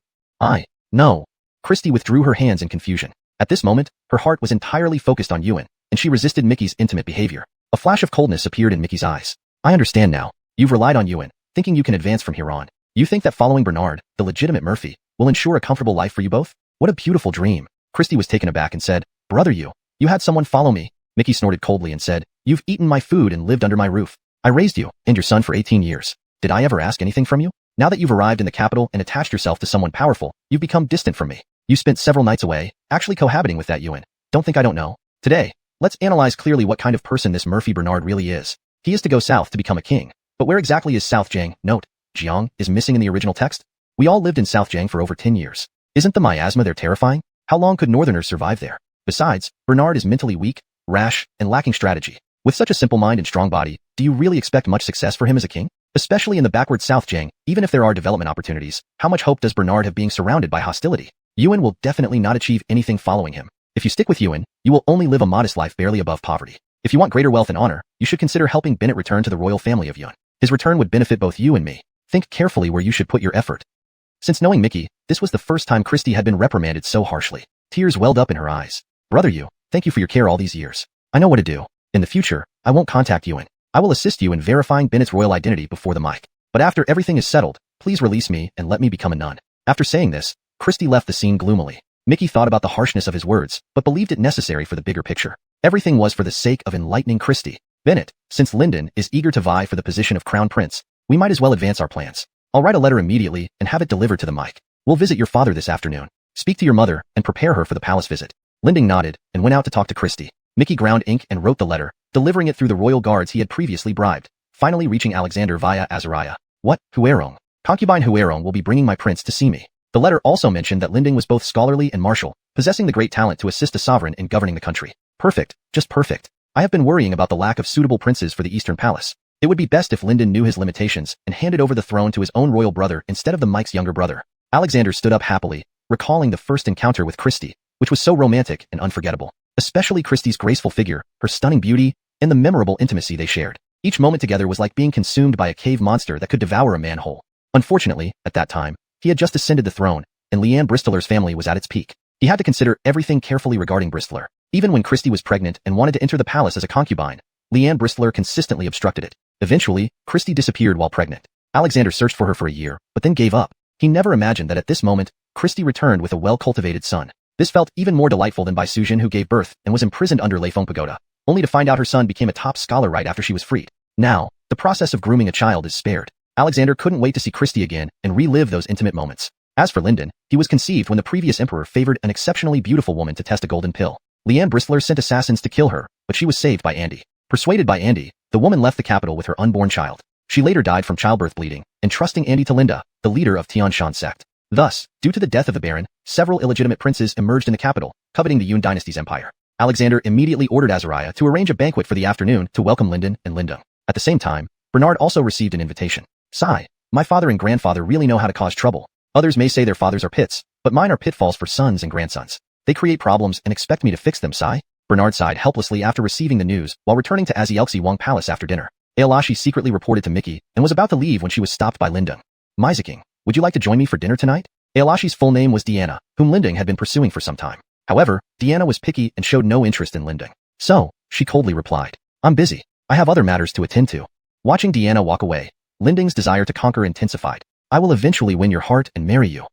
No. Christie withdrew her hands in confusion. At this moment, her heart was entirely focused on Ewan, and she resisted Mickey's intimate behavior. A flash of coldness appeared in Mickey's eyes. I understand now. You've relied on Ewan, thinking you can advance from here on. You think that following Bernard, the legitimate Murphy, will ensure a comfortable life for you both? What a beautiful dream. Christy was taken aback and said, Brother, you had someone follow me. Mickey snorted coldly and said, You've eaten my food and lived under my roof. I raised you and your son for 18 years. Did I ever ask anything from you? Now that you've arrived in the capital and attached yourself to someone powerful, you've become distant from me. You spent several nights away, actually cohabiting with that Ewan. Don't think I don't know. Today, let's analyze clearly what kind of person this Murphy Bernard really is. He is to go south to become a king. But where exactly is South Jiang? Note, Jiang is missing in the original text. We all lived in South Jiang for over 10 years. Isn't the miasma there terrifying? How long could northerners survive there? Besides, Bernard is mentally weak, rash, and lacking strategy. With such a simple mind and strong body, do you really expect much success for him as a king? Especially in the backward South Jiang, even if there are development opportunities, how much hope does Bernard have being surrounded by hostility? Ewan will definitely not achieve anything following him. If you stick with Ewan, you will only live a modest life barely above poverty. If you want greater wealth and honor, you should consider helping Bennett return to the royal family of Ewan. His return would benefit both you and me. Think carefully where you should put your effort. Since knowing Mickey, this was the first time Christy had been reprimanded so harshly. Tears welled up in her eyes. Brother, thank you for your care all these years. I know what to do. In the future, I won't contact Ewan. I will assist you in verifying Bennett's royal identity before the mic. But after everything is settled, please release me and let me become a nun. After saying this, Christy left the scene gloomily. Mickey thought about the harshness of his words, but believed it necessary for the bigger picture. Everything was for the sake of enlightening Christy. Bennett, since Lyndon is eager to vie for the position of crown prince, we might as well advance our plans. I'll write a letter immediately and have it delivered to the mic. We'll visit your father this afternoon. Speak to your mother and prepare her for the palace visit. Lyndon nodded and went out to talk to Christy. Mickey ground ink and wrote the letter, delivering it through the royal guards he had previously bribed, finally reaching Alexander via Azariah. What, Huerong? Concubine Huerong will be bringing my prince to see me. The letter also mentioned that Lyndon was both scholarly and martial, possessing the great talent to assist a sovereign in governing the country. Perfect, just perfect. I have been worrying about the lack of suitable princes for the Eastern Palace. It would be best if Lyndon knew his limitations and handed over the throne to his own royal brother instead of the Mike's younger brother. Alexander stood up happily, recalling the first encounter with Christy, which was so romantic and unforgettable. Especially Christy's graceful figure, her stunning beauty, and the memorable intimacy they shared. Each moment together was like being consumed by a cave monster that could devour a man whole. Unfortunately, at that time, he had just ascended the throne, and Leanne Bristler's family was at its peak. He had to consider everything carefully regarding Bristler. Even when Christy was pregnant and wanted to enter the palace as a concubine, Leanne Bristler consistently obstructed it. Eventually, Christy disappeared while pregnant. Alexander searched for her for a year, but then gave up. He never imagined that at this moment, Christy returned with a well-cultivated son. This felt even more delightful than Bai Sujin, who gave birth and was imprisoned under Leifeng Pagoda, only to find out her son became a top scholar right after she was freed. Now, the process of grooming a child is spared. Alexander couldn't wait to see Christy again and relive those intimate moments. As for Lyndon, he was conceived when the previous emperor favored an exceptionally beautiful woman to test a golden pill. Leanne Bristler sent assassins to kill her, but she was saved by Andy. Persuaded by Andy, the woman left the capital with her unborn child. She later died from childbirth bleeding, entrusting Andy to Linda, the leader of Tian Shan sect. Thus, due to the death of the Baron, several illegitimate princes emerged in the capital, coveting the Yun dynasty's empire. Alexander immediately ordered Azariah to arrange a banquet for the afternoon to welcome Lyndon and Linda. At the same time, Bernard also received an invitation. Sigh, my father and grandfather really know how to cause trouble. Others may say their fathers are pits, but mine are pitfalls for sons and grandsons. They create problems and expect me to fix them, Sigh. Bernard sighed helplessly after receiving the news while returning to Azielxi Wang Palace after dinner. Aelashi secretly reported to Mickey and was about to leave when she was stopped by Lindung. Maizeking, would you like to join me for dinner tonight? Aelashi's full name was Deanna, whom Lindung had been pursuing for some time. However, Deanna was picky and showed no interest in Lindung. So, she coldly replied, I'm busy. I have other matters to attend to. Watching Deanna walk away, Lindung's desire to conquer intensified. I will eventually win your heart and marry you.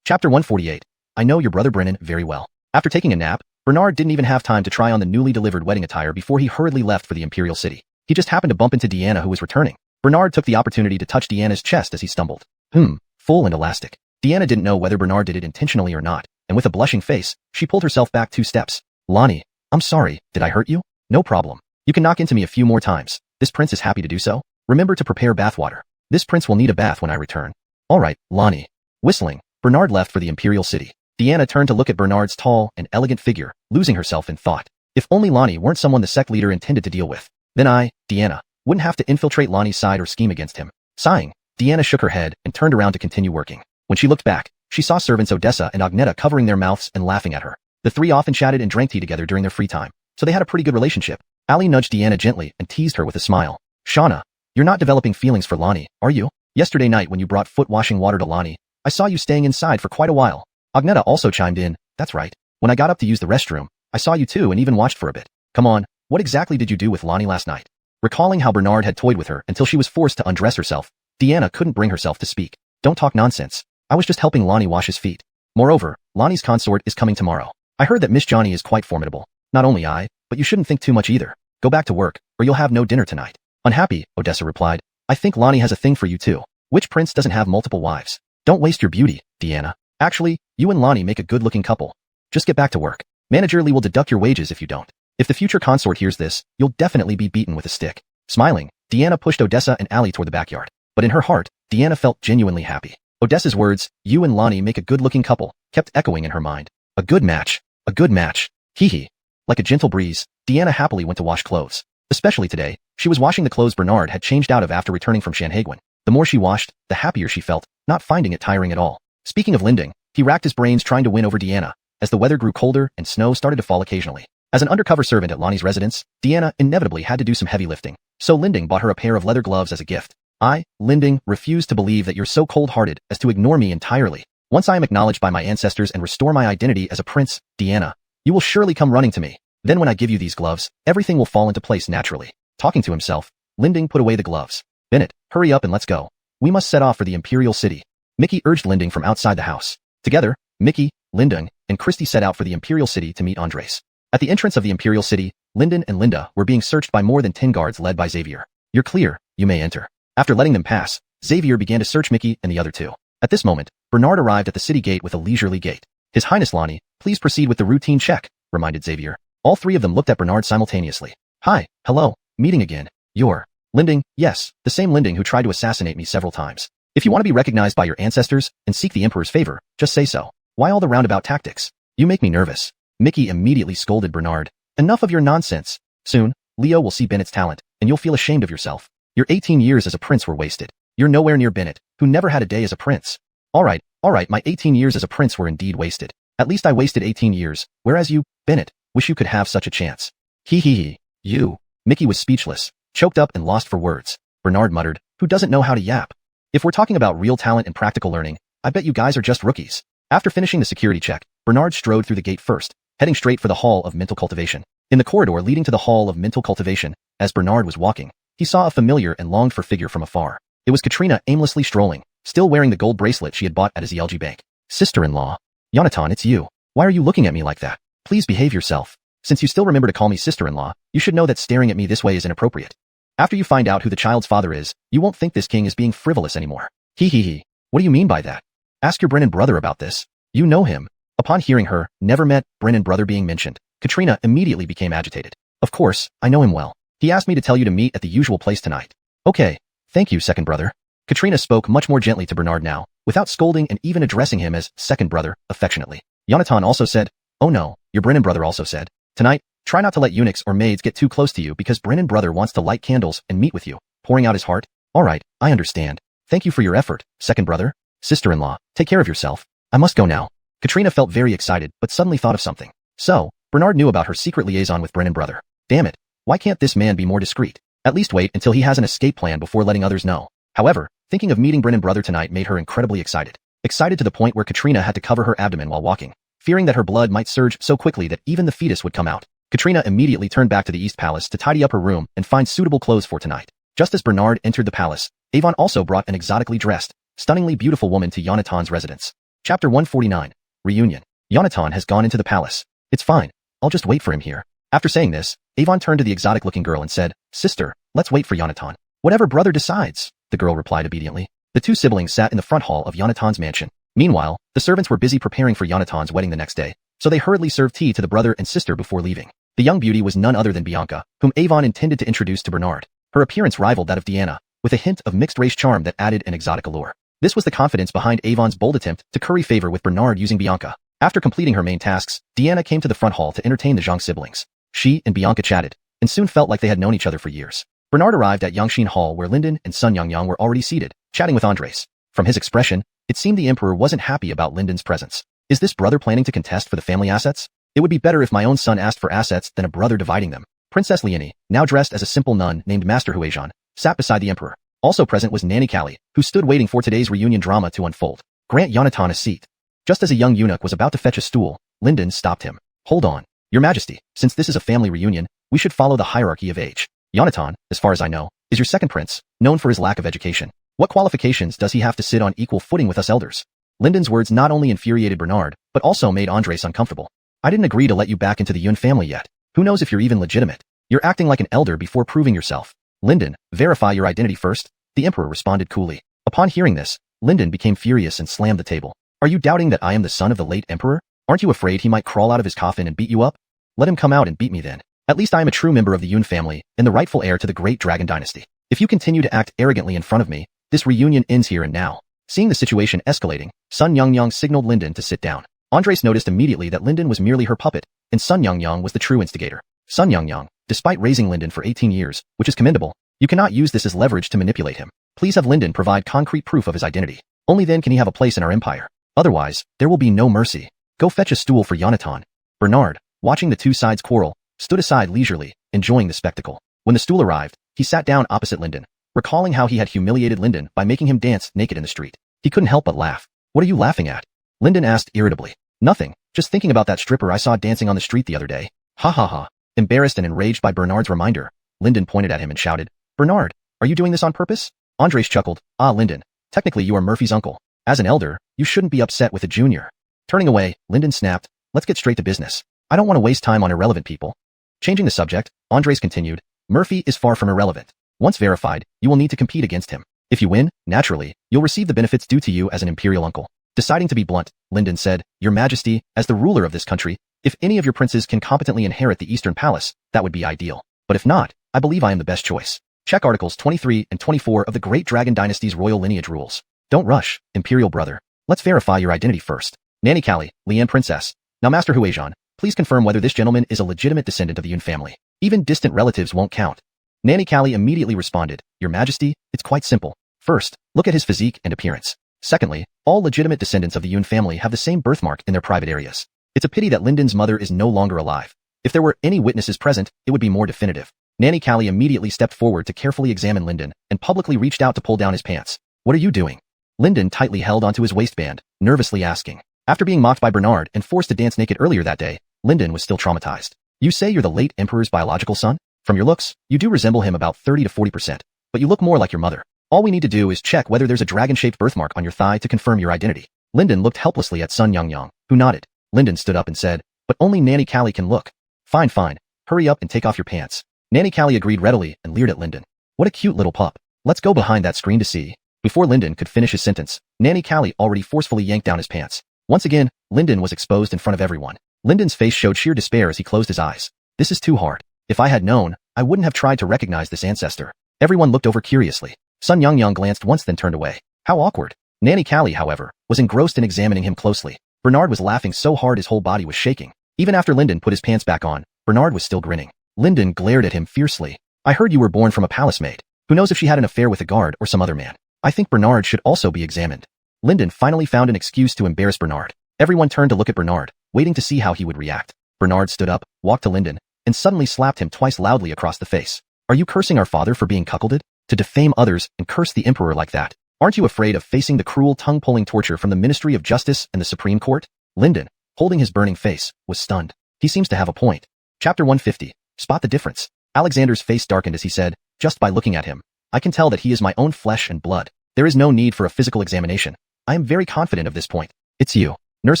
Chapter 148. I know your brother Brennan very well. After taking a nap, Bernard didn't even have time to try on the newly delivered wedding attire before he hurriedly left for the Imperial City. He just happened to bump into Deanna, who was returning. Bernard took the opportunity to touch Deanna's chest as he stumbled. Full and elastic. Deanna didn't know whether Bernard did it intentionally or not, and with a blushing face, she pulled herself back 2 steps. Lonnie, I'm sorry, did I hurt you? No problem. You can knock into me a few more times. This prince is happy to do so. Remember to prepare bathwater. This prince will need a bath when I return. All right, Lonnie. Whistling, Bernard left for the Imperial City. Deanna turned to look at Bernard's tall and elegant figure, losing herself in thought. If only Lonnie weren't someone the sect leader intended to deal with. Then I, Deanna, wouldn't have to infiltrate Lonnie's side or scheme against him. Sighing, Deanna shook her head and turned around to continue working. When she looked back, she saw servants Odessa and Agneta covering their mouths and laughing at her. The three often chatted and drank tea together during their free time, so they had a pretty good relationship. Ali nudged Deanna gently and teased her with a smile. Shauna, you're not developing feelings for Lonnie, are you? Yesterday night when you brought foot washing water to Lonnie, I saw you staying inside for quite a while. Agneta also chimed in, that's right. When I got up to use the restroom, I saw you too and even watched for a bit. Come on, what exactly did you do with Lonnie last night? Recalling how Bernard had toyed with her until she was forced to undress herself, Deanna couldn't bring herself to speak. Don't talk nonsense. I was just helping Lonnie wash his feet. Moreover, Lonnie's consort is coming tomorrow. I heard that Miss Johnny is quite formidable. Not only I, but you shouldn't think too much either. Go back to work, or you'll have no dinner tonight. Unhappy, Odessa replied. I think Lonnie has a thing for you too. Which prince doesn't have multiple wives? Don't waste your beauty, Deanna. Actually, you and Lonnie make a good-looking couple. Just get back to work. Manager Lee will deduct your wages if you don't. If the future consort hears this, you'll definitely be beaten with a stick. Smiling, Deanna pushed Odessa and Allie toward the backyard. But in her heart, Deanna felt genuinely happy. Odessa's words, you and Lonnie make a good-looking couple, kept echoing in her mind. A good match. A good match. Hee hee. Like a gentle breeze, Deanna happily went to wash clothes. Especially today, she was washing the clothes Bernard had changed out of after returning from Shanhaguan. The more she washed, the happier she felt, not finding it tiring at all. Speaking of Linding, he racked his brains trying to win over Deanna, as the weather grew colder and snow started to fall occasionally. As an undercover servant at Lonnie's residence, Deanna inevitably had to do some heavy lifting, so Linding bought her a pair of leather gloves as a gift. I, Linding, refuse to believe that you're so cold-hearted as to ignore me entirely. Once I am acknowledged by my ancestors and restore my identity as a prince, Deanna, you will surely come running to me. Then when I give you these gloves, everything will fall into place naturally. Talking to himself, Linding put away the gloves. Bennett, hurry up and let's go. We must set off for the Imperial City. Mickey urged Linding from outside the house. Together, Mickey, Linding, and Christy set out for the Imperial City to meet Andres. At the entrance of the Imperial City, Lyndon and Linda were being searched by more than 10 guards led by Xavier. You're clear, you may enter. After letting them pass, Xavier began to search Mickey and the other two. At this moment, Bernard arrived at the city gate with a leisurely gait. His Highness Lonnie, please proceed with the routine check, reminded Xavier. All three of them looked at Bernard simultaneously. Hi, hello, meeting again. You're Linding, yes, the same Linding who tried to assassinate me several times. If you want to be recognized by your ancestors and seek the Emperor's favor, just say so. Why all the roundabout tactics? You make me nervous. Mickey immediately scolded Bernard. Enough of your nonsense. Soon, Leo will see Bennett's talent, and you'll feel ashamed of yourself. Your 18 years as a prince were wasted. You're nowhere near Bennett, who never had a day as a prince. Alright, my 18 years as a prince were indeed wasted. At least I wasted 18 years, whereas you, Bennett, wish you could have such a chance. Hee hee hee. You. Mickey was speechless, choked up and lost for words. Bernard muttered, who doesn't know how to yap? If we're talking about real talent and practical learning, I bet you guys are just rookies. After finishing the security check, Bernard strode through the gate first, heading straight for the Hall of Mental Cultivation. In the corridor leading to the Hall of Mental Cultivation, as Bernard was walking, he saw a familiar and longed-for figure from afar. It was Katrina aimlessly strolling, still wearing the gold bracelet she had bought at his ELG bank. Sister-in-law. Yonatan, it's you. Why are you looking at me like that? Please behave yourself. Since you still remember to call me sister-in-law, you should know that staring at me this way is inappropriate. After you find out who the child's father is, you won't think this king is being frivolous anymore. Hee hee hee. What do you mean by that? Ask your Brennan brother about this. You know him. Upon hearing her, never met, Brennan brother being mentioned, Katrina immediately became agitated. Of course, I know him well. He asked me to tell you to meet at the usual place tonight. Okay. Thank you, second brother. Katrina spoke much more gently to Bernard now, without scolding and even addressing him as second brother, affectionately. Yonatan also said, oh no, your Brennan brother also said. Tonight, try not to let eunuchs or maids get too close to you because Brennan brother wants to light candles and meet with you, pouring out his heart. Alright, I understand. Thank you for your effort, second brother. Sister-in-law, take care of yourself. I must go now. Katrina felt very excited but suddenly thought of something. So, Bernard knew about her secret liaison with Brennan brother. Damn it, why can't this man be more discreet? At least wait until he has an escape plan before letting others know. However, thinking of meeting Brennan brother tonight made her incredibly excited. Excited to the point where Katrina had to cover her abdomen while walking, fearing that her blood might surge so quickly that even the fetus would come out. Katrina immediately turned back to the East Palace to tidy up her room and find suitable clothes for tonight. Just as Bernard entered the palace, Avon also brought an exotically dressed, stunningly beautiful woman to Yonatan's residence. Chapter 149. Reunion. Yonatan has gone into the palace. It's fine. I'll just wait for him here. After saying this, Avon turned to the exotic-looking girl and said, Sister, let's wait for Yonatan. Whatever brother decides, the girl replied obediently. The two siblings sat in the front hall of Yonatan's mansion. Meanwhile, the servants were busy preparing for Yonatan's wedding the next day, so they hurriedly served tea to the brother and sister before leaving. The young beauty was none other than Bianca, whom Avon intended to introduce to Bernard. Her appearance rivaled that of Deanna, with a hint of mixed-race charm that added an exotic allure. This was the confidence behind Avon's bold attempt to curry favor with Bernard using Bianca. After completing her main tasks, Deanna came to the front hall to entertain the Zhang siblings. She and Bianca chatted, and soon felt like they had known each other for years. Bernard arrived at Yangshin Hall where Lyndon and Sun Yangyang were already seated, chatting with Andres. From his expression, it seemed the Emperor wasn't happy about Lyndon's presence. Is this brother planning to contest for the family assets? It would be better if my own son asked for assets than a brother dividing them. Princess Liani, now dressed as a simple nun named Master Huizhan, sat beside the Emperor. Also present was Nanny Callie, who stood waiting for today's reunion drama to unfold. Grant Yonatan a seat. Just as a young eunuch was about to fetch a stool, Lyndon stopped him. Hold on. Your Majesty, since this is a family reunion, we should follow the hierarchy of age. Yonatan, as far as I know, is your second prince, known for his lack of education. What qualifications does he have to sit on equal footing with us elders? Lyndon's words not only infuriated Bernard, but also made Andres uncomfortable. I didn't agree to let you back into the Yun family yet. Who knows if you're even legitimate? You're acting like an elder before proving yourself. Lyndon, verify your identity first, the emperor responded coolly. Upon hearing this, Lyndon became furious and slammed the table. Are you doubting that I am the son of the late emperor? Aren't you afraid he might crawl out of his coffin and beat you up? Let him come out and beat me then. At least I am a true member of the Yun family and the rightful heir to the great dragon dynasty. If you continue to act arrogantly in front of me, this reunion ends here and now. Seeing the situation escalating, Sun Yungyang signaled Lyndon to sit down. Andres noticed immediately that Lyndon was merely her puppet, and Sun Yungyang was the true instigator. Sun Yungyang, despite raising Lyndon for 18 years, which is commendable, you cannot use this as leverage to manipulate him. Please have Lyndon provide concrete proof of his identity. Only then can he have a place in our empire. Otherwise, there will be no mercy. Go fetch a stool for Yonatan. Bernard, watching the two sides quarrel, stood aside leisurely, enjoying the spectacle. When the stool arrived, he sat down opposite Lyndon, recalling how he had humiliated Lyndon by making him dance naked in the street. He couldn't help but laugh. What are you laughing at? Lyndon asked irritably. Nothing, just thinking about that stripper I saw dancing on the street the other day. Ha ha ha. Embarrassed and enraged by Bernard's reminder, Lyndon pointed at him and shouted, Bernard, are you doing this on purpose? Andres chuckled. Ah, Lyndon, technically you are Murphy's uncle. As an elder, you shouldn't be upset with a junior. Turning away, Lyndon snapped, let's get straight to business. I don't want to waste time on irrelevant people. Changing the subject, Andres continued, Murphy is far from irrelevant. Once verified, you will need to compete against him. If you win, naturally, you'll receive the benefits due to you as an imperial uncle. Deciding to be blunt, Lyndon said, Your Majesty, as the ruler of this country, if any of your princes can competently inherit the Eastern Palace, that would be ideal. But if not, I believe I am the best choice. Check Articles 23 and 24 of the Great Dragon Dynasty's royal lineage rules. Don't rush, Imperial brother. Let's verify your identity first. Nanny Callie, Lian Princess. Now Master Huizhan, please confirm whether this gentleman is a legitimate descendant of the Yun family. Even distant relatives won't count. Nanny Callie immediately responded, Your Majesty, it's quite simple. First, look at his physique and appearance. Secondly, all legitimate descendants of the Yun family have the same birthmark in their private areas. It's a pity that Lyndon's mother is no longer alive. If there were any witnesses present, it would be more definitive. Nanny Callie immediately stepped forward to carefully examine Lyndon and publicly reached out to pull down his pants. What are you doing? Lyndon tightly held onto his waistband, nervously asking. After being mocked by Bernard and forced to dance naked earlier that day, Lyndon was still traumatized. You say you're the late emperor's biological son? From your looks, you do resemble him about 30 to 40%, but you look more like your mother. All we need to do is check whether there's a dragon-shaped birthmark on your thigh to confirm your identity. Lyndon looked helplessly at Sun Yungyang, who nodded. Lyndon stood up and said, But only Nanny Callie can look. Fine, fine. Hurry up and take off your pants. Nanny Callie agreed readily and leered at Lyndon. What a cute little pup. Let's go behind that screen to see. Before Lyndon could finish his sentence, Nanny Callie already forcefully yanked down his pants. Once again, Lyndon was exposed in front of everyone. Lyndon's face showed sheer despair as he closed his eyes. This is too hard. If I had known, I wouldn't have tried to recognize this ancestor. Everyone looked over curiously. Sun Yungyang glanced once then turned away. How awkward. Nanny Callie, however, was engrossed in examining him closely. Bernard was laughing so hard his whole body was shaking. Even after Lyndon put his pants back on, Bernard was still grinning. Lyndon glared at him fiercely. I heard you were born from a palace maid. Who knows if she had an affair with a guard or some other man. I think Bernard should also be examined. Lyndon finally found an excuse to embarrass Bernard. Everyone turned to look at Bernard, waiting to see how he would react. Bernard stood up, walked to Lyndon, and suddenly slapped him twice loudly across the face. Are you cursing our father for being cuckolded? To defame others and curse the emperor like that? Aren't you afraid of facing the cruel tongue-pulling torture from the Ministry of Justice and the Supreme Court? Lyndon, holding his burning face, was stunned. He seems to have a point. Chapter 150. Spot the difference. Alexander's face darkened as he said, Just by looking at him, I can tell that he is my own flesh and blood. There is no need for a physical examination. I am very confident of this point. It's you. Nurse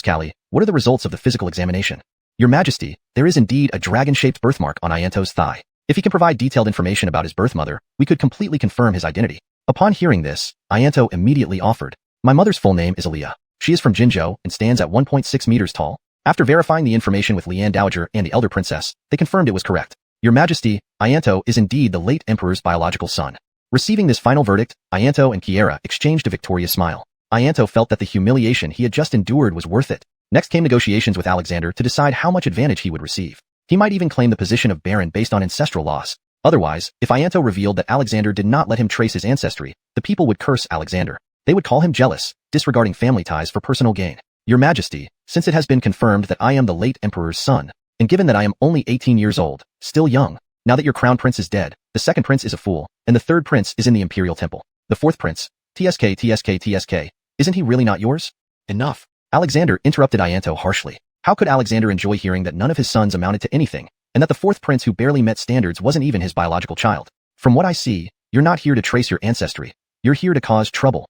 Callie, what are the results of the physical examination? Your Majesty, there is indeed a dragon-shaped birthmark on Ianto's thigh. If he can provide detailed information about his birth mother, we could completely confirm his identity. Upon hearing this, Ianto immediately offered. My mother's full name is Aaliyah. She is from Jinzhou and stands at 1.6 meters tall. After verifying the information with Lian Dowager and the elder princess, they confirmed it was correct. Your Majesty, Ianto is indeed the late emperor's biological son. Receiving this final verdict, Ianto and Kiera exchanged a victorious smile. Ianto felt that the humiliation he had just endured was worth it. Next came negotiations with Alexander to decide how much advantage he would receive. He might even claim the position of Baron based on ancestral laws. Otherwise, if Ianto revealed that Alexander did not let him trace his ancestry, the people would curse Alexander. They would call him jealous, disregarding family ties for personal gain. Your Majesty, since it has been confirmed that I am the late emperor's son, and given that I am only 18 years old, still young, now that your crown prince is dead, the second prince is a fool, and the third prince is in the imperial temple. The fourth prince, TSK, isn't he really not yours? Enough. Alexander interrupted Ianto harshly. How could Alexander enjoy hearing that none of his sons amounted to anything, and that the fourth prince who barely met standards wasn't even his biological child? From what I see, you're not here to trace your ancestry. You're here to cause trouble.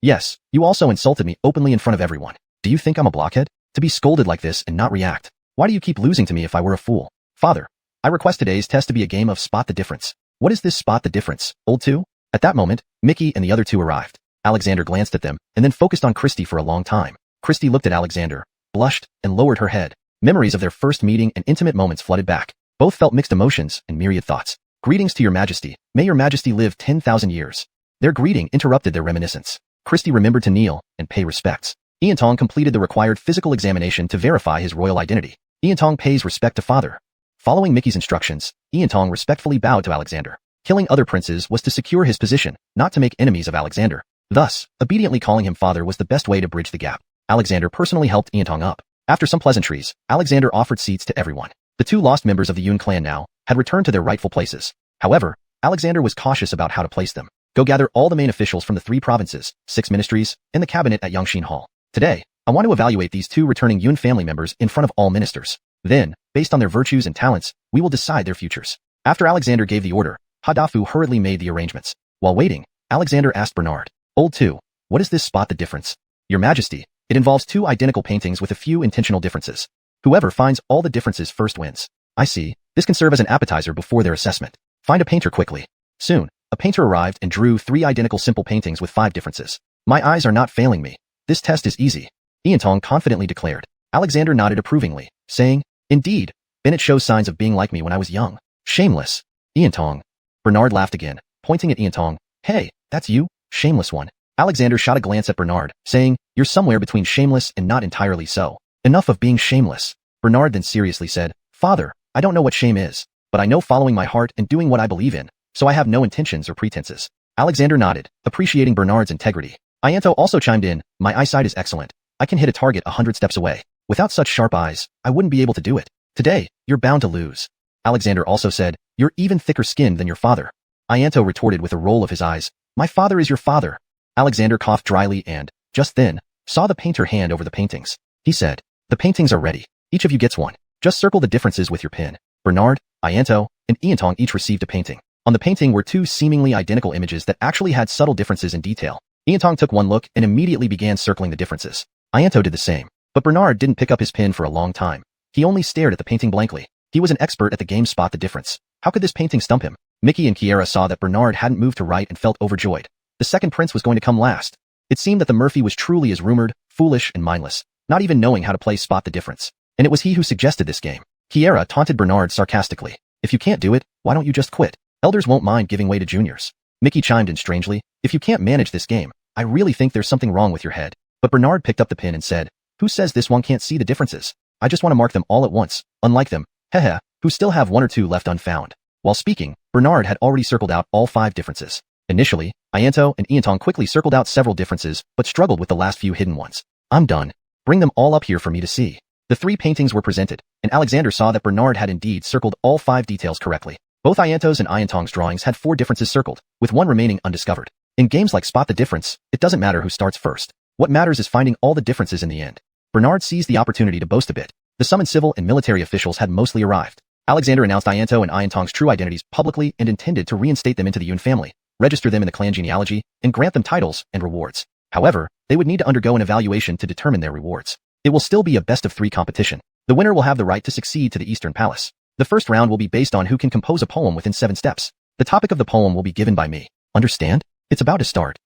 Yes, you also insulted me openly in front of everyone. Do you think I'm a blockhead? To be scolded like this and not react? Why do you keep losing to me if I were a fool? Father, I request today's test to be a game of spot the difference. What is this spot the difference, old two? At that moment, Mickey and the other two arrived. Alexander glanced at them and then focused on Christy for a long time. Christy looked at Alexander, blushed, and lowered her head. Memories of their first meeting and intimate moments flooded back. Both felt mixed emotions and myriad thoughts. Greetings to your majesty. May your majesty live 10,000 years. Their greeting interrupted their reminiscence. Christy remembered to kneel and pay respects. Ian Tong completed the required physical examination to verify his royal identity. Ian Tong pays respect to father. Following Mickey's instructions, Ian Tong respectfully bowed to Alexander. Killing other princes was to secure his position, not to make enemies of Alexander. Thus, obediently calling him father was the best way to bridge the gap. Alexander personally helped Ian Tong up. After some pleasantries, Alexander offered seats to everyone. The two lost members of the Yun clan now had returned to their rightful places. However, Alexander was cautious about how to place them. Go gather all the main officials from the 3 provinces, 6 ministries, and the cabinet at Yangxin Hall. Today, I want to evaluate these 2 returning Yun family members in front of all ministers. Then, based on their virtues and talents, we will decide their futures. After Alexander gave the order, Hadafu hurriedly made the arrangements. While waiting, Alexander asked Bernard, Old 2, what is this spot the difference? Your Majesty, it involves 2 identical paintings with a few intentional differences. Whoever finds all the differences first wins. I see, this can serve as an appetizer before their assessment. Find a painter quickly. Soon, a painter arrived and drew 3 identical simple paintings with 5 differences. My eyes are not failing me. This test is easy. Ian Tong confidently declared. Alexander nodded approvingly, saying, Indeed, Bennett shows signs of being like me when I was young. Shameless. Ian Tong. Bernard laughed again, pointing at Ian Tong. Hey, that's you, shameless one. Alexander shot a glance at Bernard, saying, You're somewhere between shameless and not entirely so. Enough of being shameless. Bernard then seriously said, Father, I don't know what shame is, but I know following my heart and doing what I believe in, so I have no intentions or pretenses. Alexander nodded, appreciating Bernard's integrity. Ianto also chimed in, My eyesight is excellent. I can hit a target 100 steps away. Without such sharp eyes, I wouldn't be able to do it. Today, you're bound to lose. Alexander also said, You're even thicker skinned than your father. Ianto retorted with a roll of his eyes, My father is your father. Alexander coughed dryly and, just then, saw the painter hand over the paintings. He said, The paintings are ready. Each of you gets one. Just circle the differences with your pen. Bernard, Ianto, and Ian Tong each received a painting. On the painting were 2 seemingly identical images that actually had subtle differences in detail. Ian Tong took one look and immediately began circling the differences. Ianto did the same. But Bernard didn't pick up his pen for a long time. He only stared at the painting blankly. He was an expert at the game Spot the Difference. How could this painting stump him? Mickey and Kiera saw that Bernard hadn't moved to right and felt overjoyed. The second prince was going to come last. It seemed that the Murphy was truly as rumored, foolish and mindless, not even knowing how to play Spot the Difference. And it was he who suggested this game. Kiera taunted Bernard sarcastically. If you can't do it, why don't you just quit? Elders won't mind giving way to juniors. Mickey chimed in strangely, If you can't manage this game, I really think there's something wrong with your head. But Bernard picked up the pen and said, Who says this one can't see the differences? I just want to mark them all at once, unlike them, who still have 1 or 2 left unfound. While speaking, Bernard had already circled out all 5 differences. Initially, Ianto and Ian Tong quickly circled out several differences, but struggled with the last few hidden ones. I'm done. Bring them all up here for me to see. The 3 paintings were presented, and Alexander saw that Bernard had indeed circled all 5 details correctly. Both Ianto's and Ian Tong's drawings had 4 differences circled, with 1 remaining undiscovered. In games like Spot the Difference, it doesn't matter who starts first. What matters is finding all the differences in the end. Bernard seized the opportunity to boast a bit. The summoned civil and military officials had mostly arrived. Alexander announced Ianto and Ian Tong's true identities publicly and intended to reinstate them into the Yun family, register them in the clan genealogy, and grant them titles and rewards. However, they would need to undergo an evaluation to determine their rewards. It will still be a best-of-3 competition. The winner will have the right to succeed to the Eastern Palace. The first round will be based on who can compose a poem within 7 steps. The topic of the poem will be given by me. Understand? It's about to start.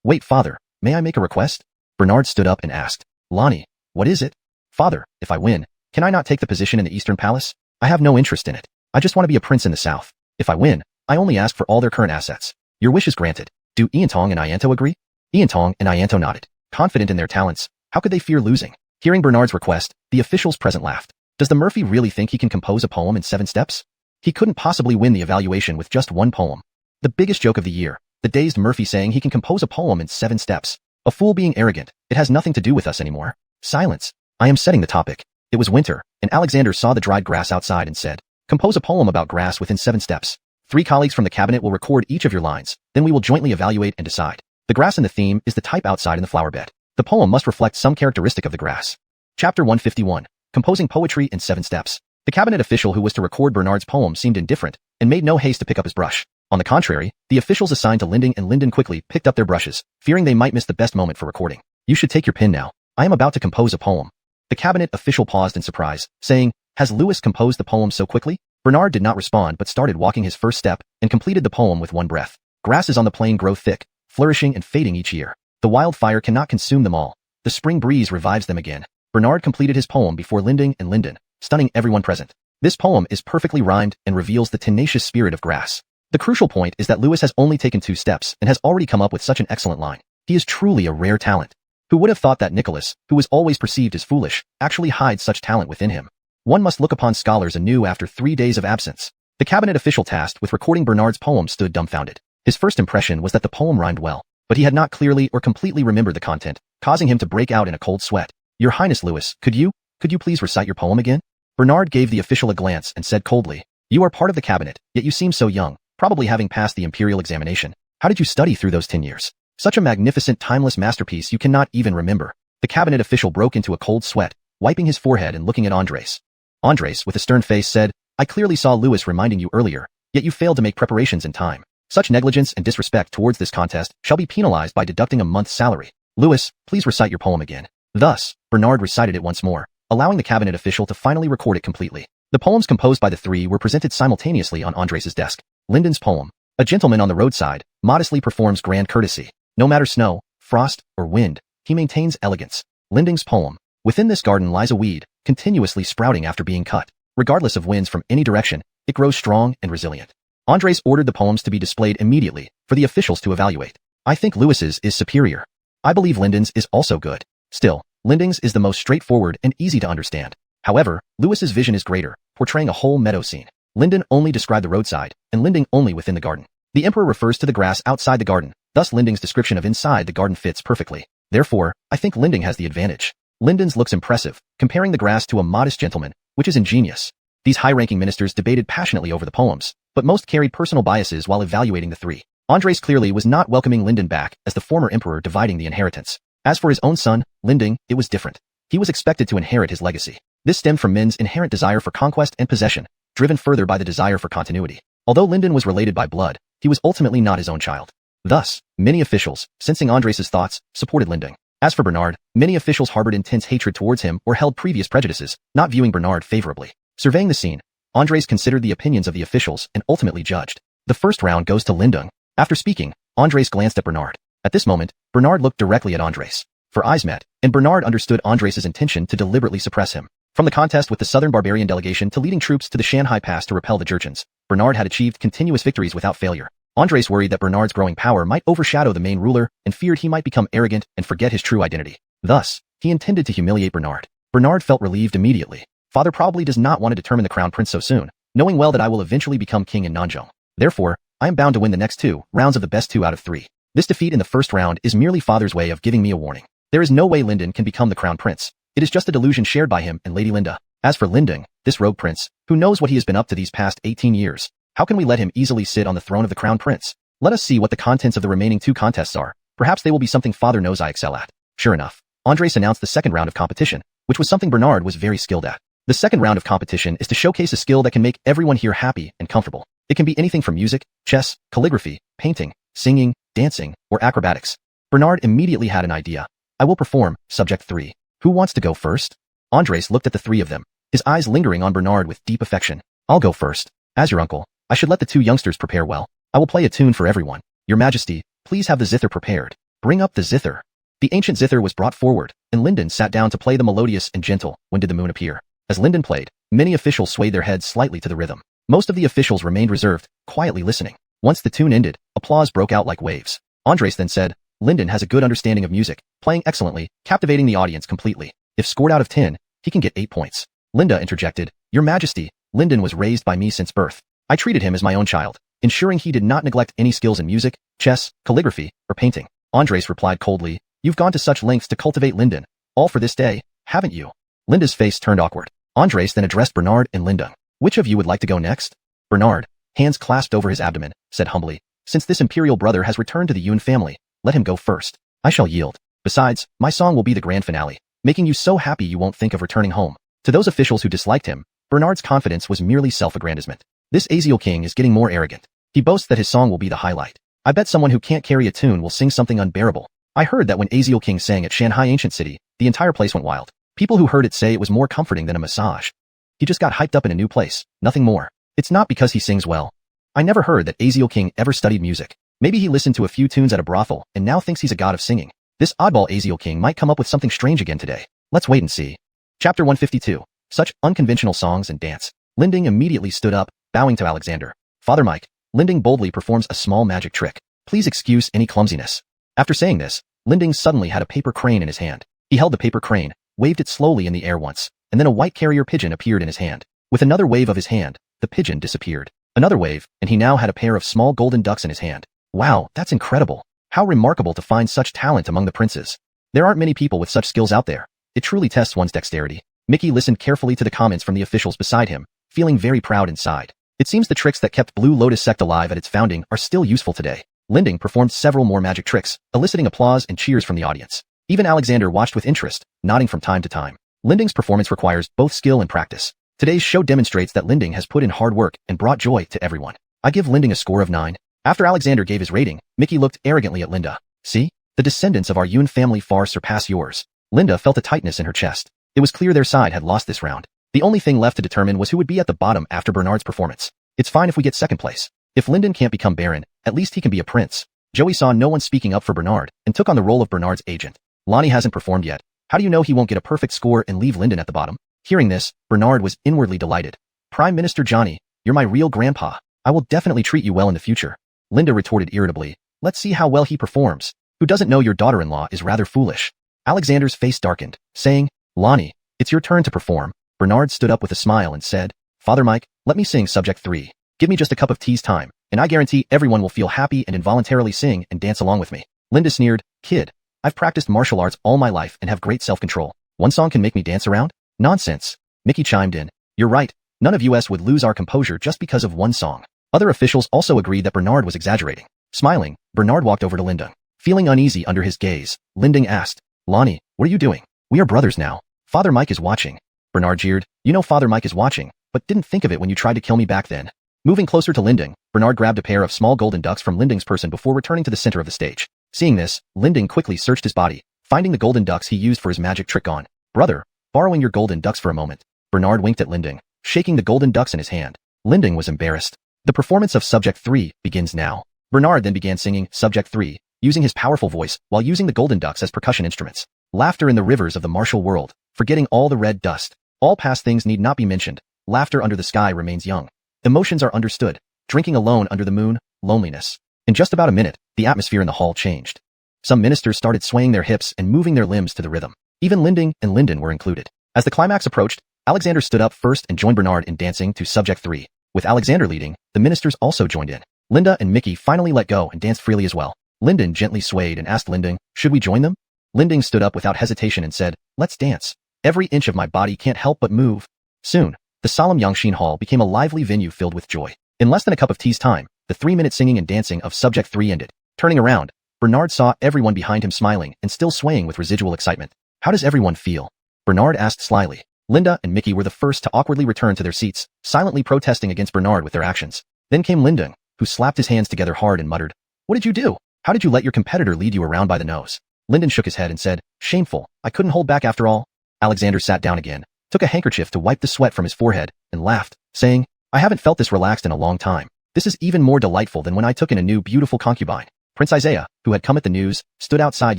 Wait, father, may I make a request? Bernard stood up and asked. Lonnie, what is it? Father, if I win, can I not take the position in the Eastern Palace? I have no interest in it. I just want to be a prince in the South. If I win, I only ask for all their current assets. Your wish is granted. Do Ian Tong and Ianto agree? Ian Tong and Ianto nodded. Confident in their talents, how could they fear losing? Hearing Bernard's request, the officials present laughed. Does the Murphy really think he can compose a poem in 7 steps? He couldn't possibly win the evaluation with just 1 poem. The biggest joke of the year, the dazed Murphy saying he can compose a poem in 7 steps. A fool being arrogant, it has nothing to do with us anymore. Silence. I am setting the topic. It was winter, and Alexander saw the dried grass outside and said, Compose a poem about grass within 7 steps. 3 colleagues from the cabinet will record each of your lines, then we will jointly evaluate and decide. The grass in the theme is the type outside in the flower bed. The poem must reflect some characteristic of the grass. Chapter 151. composing poetry in 7 steps. The cabinet official who was to record Bernard's poem seemed indifferent and made no haste to pick up his brush. On the contrary, the officials assigned to Linding and Linden quickly picked up their brushes, fearing they might miss the best moment for recording. You should take your pen now. I am about to compose a poem. The cabinet official paused in surprise, saying, Has Lewis composed the poem so quickly? Bernard did not respond but started walking his first step and completed the poem with one breath. Grasses on the plain grow thick, flourishing and fading each year. The wildfire cannot consume them all. The spring breeze revives them again. Bernard completed his poem before Linding and Linden, stunning everyone present. This poem is perfectly rhymed and reveals the tenacious spirit of grass. The crucial point is that Lewis has only taken 2 steps and has already come up with such an excellent line. He is truly a rare talent. Who would have thought that Nicholas, who was always perceived as foolish, actually hides such talent within him? One must look upon scholars anew after 3 days of absence. The cabinet official tasked with recording Bernard's poem stood dumbfounded. His first impression was that the poem rhymed well, but he had not clearly or completely remembered the content, causing him to break out in a cold sweat. Your Highness Lewis, could you please recite your poem again? Bernard gave the official a glance and said coldly, You are part of the cabinet, yet you seem so young, probably having passed the imperial examination. How did you study through those 10 years? Such a magnificent timeless masterpiece you cannot even remember. The cabinet official broke into a cold sweat, wiping his forehead and looking at Andres. Andres, with a stern face, said, I clearly saw Lewis reminding you earlier, yet you failed to make preparations in time. Such negligence and disrespect towards this contest shall be penalized by deducting a month's salary. Lewis, please recite your poem again. Thus, Bernard recited it once more, allowing the cabinet official to finally record it completely. The poems composed by the 3 were presented simultaneously on Andres's desk. Linden's poem. A gentleman on the roadside modestly performs grand courtesy. No matter snow, frost, or wind, he maintains elegance. Linding's poem. Within this garden lies a weed, continuously sprouting after being cut. Regardless of winds from any direction, it grows strong and resilient. Andres ordered the poems to be displayed immediately for the officials to evaluate. I think Lewis's is superior. I believe Linden's is also good. Still, Linding's is the most straightforward and easy to understand. However, Lewis's vision is greater, portraying a whole meadow scene. Linden only described the roadside, and Linding only within the garden. The emperor refers to the grass outside the garden, thus Linding's description of inside the garden fits perfectly. Therefore, I think Linding has the advantage. Linden's looks impressive, comparing the grass to a modest gentleman, which is ingenious. These high-ranking ministers debated passionately over the poems, but most carried personal biases while evaluating the 3. Andres clearly was not welcoming Linden back as the former emperor dividing the inheritance. As for his own son, Linding, it was different. He was expected to inherit his legacy. This stemmed from men's inherent desire for conquest and possession, driven further by the desire for continuity. Although Linden was related by blood, he was ultimately not his own child. Thus, many officials, sensing Andres's thoughts, supported Linding. As for Bernard, many officials harbored intense hatred towards him or held previous prejudices, not viewing Bernard favorably. Surveying the scene, Andres considered the opinions of the officials and ultimately judged. The first round goes to Linding. After speaking, Andres glanced at Bernard. At this moment, Bernard looked directly at Andres. For eyes met, and Bernard understood Andres's intention to deliberately suppress him. From the contest with the southern barbarian delegation to leading troops to the Shanhai Pass to repel the Jurchens, Bernard had achieved continuous victories without failure. Andres worried that Bernard's growing power might overshadow the main ruler and feared he might become arrogant and forget his true identity. Thus, he intended to humiliate Bernard. Bernard felt relieved immediately. Father probably does not want to determine the crown prince so soon, knowing well that I will eventually become king in Nanzhong. Therefore, I am bound to win the next 2 rounds of the best 2 out of 3. This defeat in the first round is merely father's way of giving me a warning. There is no way Linden can become the crown prince. It is just a delusion shared by him and Lady Linda. As for Linding, this rogue prince, who knows what he has been up to these past 18 years, how can we let him easily sit on the throne of the crown prince? Let us see what the contents of the remaining 2 contests are. Perhaps they will be something father knows I excel at. Sure enough, Andres announced the second round of competition, which was something Bernard was very skilled at. The second round of competition is to showcase a skill that can make everyone here happy and comfortable. It can be anything from music, chess, calligraphy, painting, singing, dancing, or acrobatics. Bernard immediately had an idea. I will perform, subject 3. Who wants to go first? Andres looked at the 3 of them, his eyes lingering on Bernard with deep affection. I'll go first. As your uncle, I should let the 2 youngsters prepare well. I will play a tune for everyone. Your Majesty, please have the zither prepared. Bring up the zither. The ancient zither was brought forward, and Linden sat down to play the melodious and gentle When Did the Moon Appear. As Linden played, many officials swayed their heads slightly to the rhythm. Most of the officials remained reserved, quietly listening. Once the tune ended, applause broke out like waves. Andres then said, Linden has a good understanding of music, playing excellently, captivating the audience completely. If scored out of 10, he can get 8 points. Linda interjected, Your Majesty, Linden was raised by me since birth. I treated him as my own child, ensuring he did not neglect any skills in music, chess, calligraphy, or painting. Andres replied coldly, You've gone to such lengths to cultivate Linden, all for this day, haven't you? Linda's face turned awkward. Andres then addressed Bernard and Linda. Which of you would like to go next? Bernard, hands clasped over his abdomen, said humbly, Since this imperial brother has returned to the Yun family, let him go first. I shall yield. Besides, my song will be the grand finale, making you so happy you won't think of returning home. To those officials who disliked him, Bernard's confidence was merely self-aggrandizement. This Aziel king is getting more arrogant. He boasts that his song will be the highlight. I bet someone who can't carry a tune will sing something unbearable. I heard that when Aziel King sang at Shanghai Ancient City, the entire place went wild. People who heard it say it was more comforting than a massage. He just got hyped up in a new place, nothing more. It's not because he sings well. I never heard that Aziel King ever studied music. Maybe he listened to a few tunes at a brothel and now thinks he's a god of singing. This oddball Aziel King might come up with something strange again today. Let's wait and see. Chapter 152. Such unconventional songs and dance. Linding immediately stood up, bowing to Alexander. Father Mike, Linding boldly performs a small magic trick. Please excuse any clumsiness. After saying this, Linding suddenly had a paper crane in his hand. He held the paper crane, waved it slowly in the air once, and then a white carrier pigeon appeared in his hand. With another wave of his hand, the pigeon disappeared. Another wave, and he now had a pair of small golden ducks in his hand. Wow, that's incredible. How remarkable to find such talent among the princes. There aren't many people with such skills out there. It truly tests one's dexterity. Mickey listened carefully to the comments from the officials beside him, feeling very proud inside. It seems the tricks that kept Blue Lotus Sect alive at its founding are still useful today. Linding performed several more magic tricks, eliciting applause and cheers from the audience. Even Alexander watched with interest, nodding from time to time. Linding's performance requires both skill and practice. Today's show demonstrates that Linding has put in hard work and brought joy to everyone. I give Linding a score of 9. After Alexander gave his rating, Mickey looked arrogantly at Linda. See? The descendants of our Yun family far surpass yours. Linda felt a tightness in her chest. It was clear their side had lost this round. The only thing left to determine was who would be at the bottom after Bernard's performance. It's fine if we get second place. If Lyndon can't become Baron, at least he can be a prince. Joey saw no one speaking up for Bernard and took on the role of Bernard's agent. Lonnie hasn't performed yet. How do you know he won't get a perfect score and leave Lyndon at the bottom? Hearing this, Bernard was inwardly delighted. Prime Minister Johnny, you're my real grandpa. I will definitely treat you well in the future. Linda retorted irritably. Let's see how well he performs. Who doesn't know your daughter-in-law is rather foolish? Alexander's face darkened, saying, Lonnie, it's your turn to perform. Bernard stood up with a smile and said, Father Mike, let me sing Subject 3. Give me just a cup of tea's time, and I guarantee everyone will feel happy and involuntarily sing and dance along with me. Linda sneered, Kid, I've practiced martial arts all my life and have great self-control. One song can make me dance around? Nonsense. Mickey chimed in. You're right. None of us would lose our composure just because of one song. Other officials also agreed that Bernard was exaggerating. Smiling, Bernard walked over to Linding. Feeling uneasy under his gaze, Linding asked, Lonnie, what are you doing? We are brothers now. Father Mike is watching. Bernard jeered. You know Father Mike is watching, but didn't think of it when you tried to kill me back then. Moving closer to Linding, Bernard grabbed a pair of small golden ducks from Linding's person before returning to the center of the stage. Seeing this, Linding quickly searched his body, finding the golden ducks he used for his magic trick gone. Brother, borrowing your golden ducks for a moment. Bernard winked at Linding, shaking the golden ducks in his hand. Linding was embarrassed. The performance of Subject 3 begins now. Bernard then began singing Subject 3, using his powerful voice while using the golden ducks as percussion instruments. Laughter in the rivers of the martial world, forgetting all the red dust. All past things need not be mentioned. Laughter under the sky remains young. Emotions are understood. Drinking alone under the moon, loneliness. In just about a minute, the atmosphere in the hall changed. Some ministers started swaying their hips and moving their limbs to the rhythm. Even Linding and Lyndon were included. As the climax approached, Alexander stood up first and joined Bernard in dancing to Subject 3. With Alexander leading, the ministers also joined in. Linda and Mickey finally let go and danced freely as well. Lyndon gently swayed and asked Linding, should we join them? Linding stood up without hesitation and said, let's dance. Every inch of my body can't help but move. Soon, the solemn Yangxin Hall became a lively venue filled with joy. In less than a cup of tea's time, the 3-minute singing and dancing of Subject 3 ended. Turning around, Bernard saw everyone behind him smiling and still swaying with residual excitement. How does everyone feel? Bernard asked slyly. Linda and Mickey were the first to awkwardly return to their seats, silently protesting against Bernard with their actions. Then came Linding, who slapped his hands together hard and muttered, What did you do? How did you let your competitor lead you around by the nose? Lyndon shook his head and said, Shameful, I couldn't hold back after all. Alexander sat down again, took a handkerchief to wipe the sweat from his forehead, and laughed, saying, I haven't felt this relaxed in a long time. This is even more delightful than when I took in a new beautiful concubine. Prince Isaiah, who had come at the news, stood outside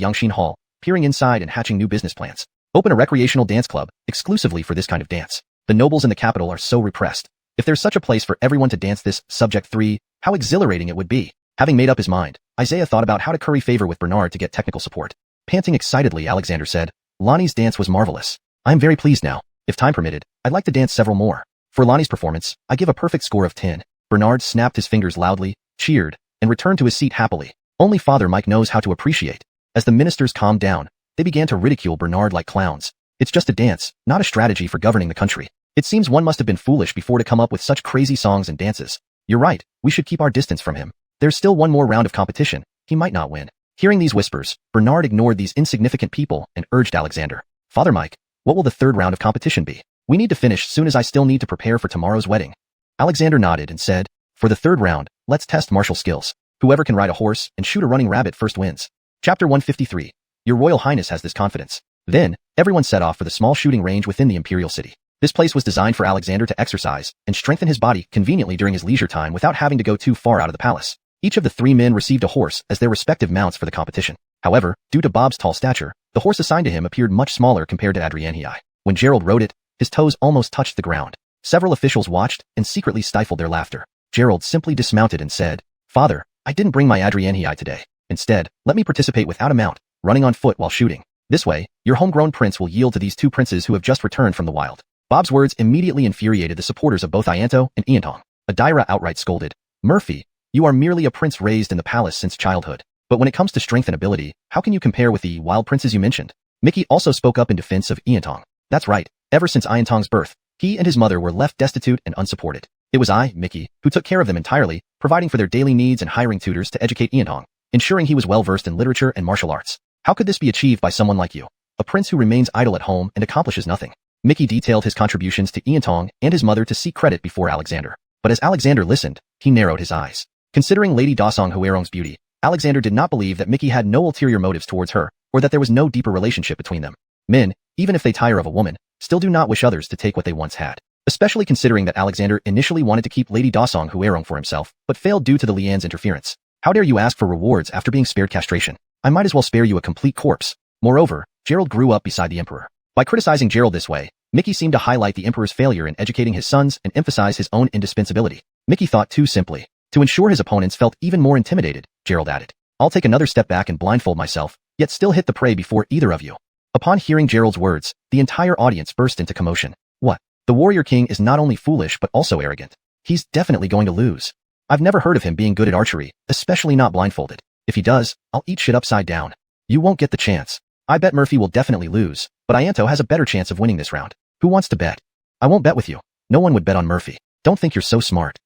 Yangxin Hall, peering inside and hatching new business plans. Open a recreational dance club, exclusively for this kind of dance. The nobles in the capital are so repressed. If there's such a place for everyone to dance this Subject 3, how exhilarating it would be. Having made up his mind, Isaiah thought about how to curry favor with Bernard to get technical support. Panting excitedly, Alexander said, Lonnie's dance was marvelous. I am very pleased now. If time permitted, I'd like to dance several more. For Lonnie's performance, I give a perfect score of 10. Bernard snapped his fingers loudly, cheered, and returned to his seat happily. Only Father Mike knows how to appreciate. As the ministers calmed down, they began to ridicule Bernard like clowns. It's just a dance, not a strategy for governing the country. It seems one must have been foolish before to come up with such crazy songs and dances. You're right, we should keep our distance from him. There's still one more round of competition. He might not win. Hearing these whispers, Bernard ignored these insignificant people and urged Alexander. Father Mike, what will the third round of competition be? We need to finish soon as I still need to prepare for tomorrow's wedding. Alexander nodded and said, for the third round, let's test martial skills. Whoever can ride a horse and shoot a running rabbit first wins. Chapter 153. Your Royal Highness has this confidence. Then, everyone set off for the small shooting range within the imperial city. This place was designed for Alexander to exercise and strengthen his body conveniently during his leisure time without having to go too far out of the palace. Each of the 3 men received a horse as their respective mounts for the competition. However, due to Bob's tall stature, the horse assigned to him appeared much smaller compared to Adrianhii. When Gerald rode it, his toes almost touched the ground. Several officials watched and secretly stifled their laughter. Gerald simply dismounted and said, Father, I didn't bring my Adrianhii today. Instead, let me participate without a mount, running on foot while shooting. This way, your homegrown prince will yield to these 2 princes who have just returned from the wild. Bob's words immediately infuriated the supporters of both Ianto and Iantong. Adira outright scolded, Murphy, you are merely a prince raised in the palace since childhood. But when it comes to strength and ability, how can you compare with the wild princes you mentioned? Mickey also spoke up in defense of Iantong. That's right, ever since Iantong's birth, he and his mother were left destitute and unsupported. It was I, Mickey, who took care of them entirely, providing for their daily needs and hiring tutors to educate Iantong, ensuring he was well versed in literature and martial arts. How could this be achieved by someone like you? A prince who remains idle at home and accomplishes nothing. Mickey detailed his contributions to Iantong and his mother to seek credit before Alexander. But as Alexander listened, he narrowed his eyes. Considering Lady Dasong Huerong's beauty, Alexander did not believe that Mickey had no ulterior motives towards her, or that there was no deeper relationship between them. Men, even if they tire of a woman, still do not wish others to take what they once had. Especially considering that Alexander initially wanted to keep Lady Dasong Huerong for himself, but failed due to the Lian's interference. How dare you ask for rewards after being spared castration? I might as well spare you a complete corpse. Moreover, Gerald grew up beside the emperor. By criticizing Gerald this way, Mickey seemed to highlight the emperor's failure in educating his sons and emphasize his own indispensability. Mickey thought too simply. To ensure his opponents felt even more intimidated, Gerald added, I'll take another step back and blindfold myself, yet still hit the prey before either of you. Upon hearing Gerald's words, the entire audience burst into commotion. What? The warrior king is not only foolish but also arrogant. He's definitely going to lose. I've never heard of him being good at archery, especially not blindfolded. If he does, I'll eat shit upside down. You won't get the chance. I bet Murphy will definitely lose, but Ianto has a better chance of winning this round. Who wants to bet? I won't bet with you. No one would bet on Murphy. Don't think you're so smart.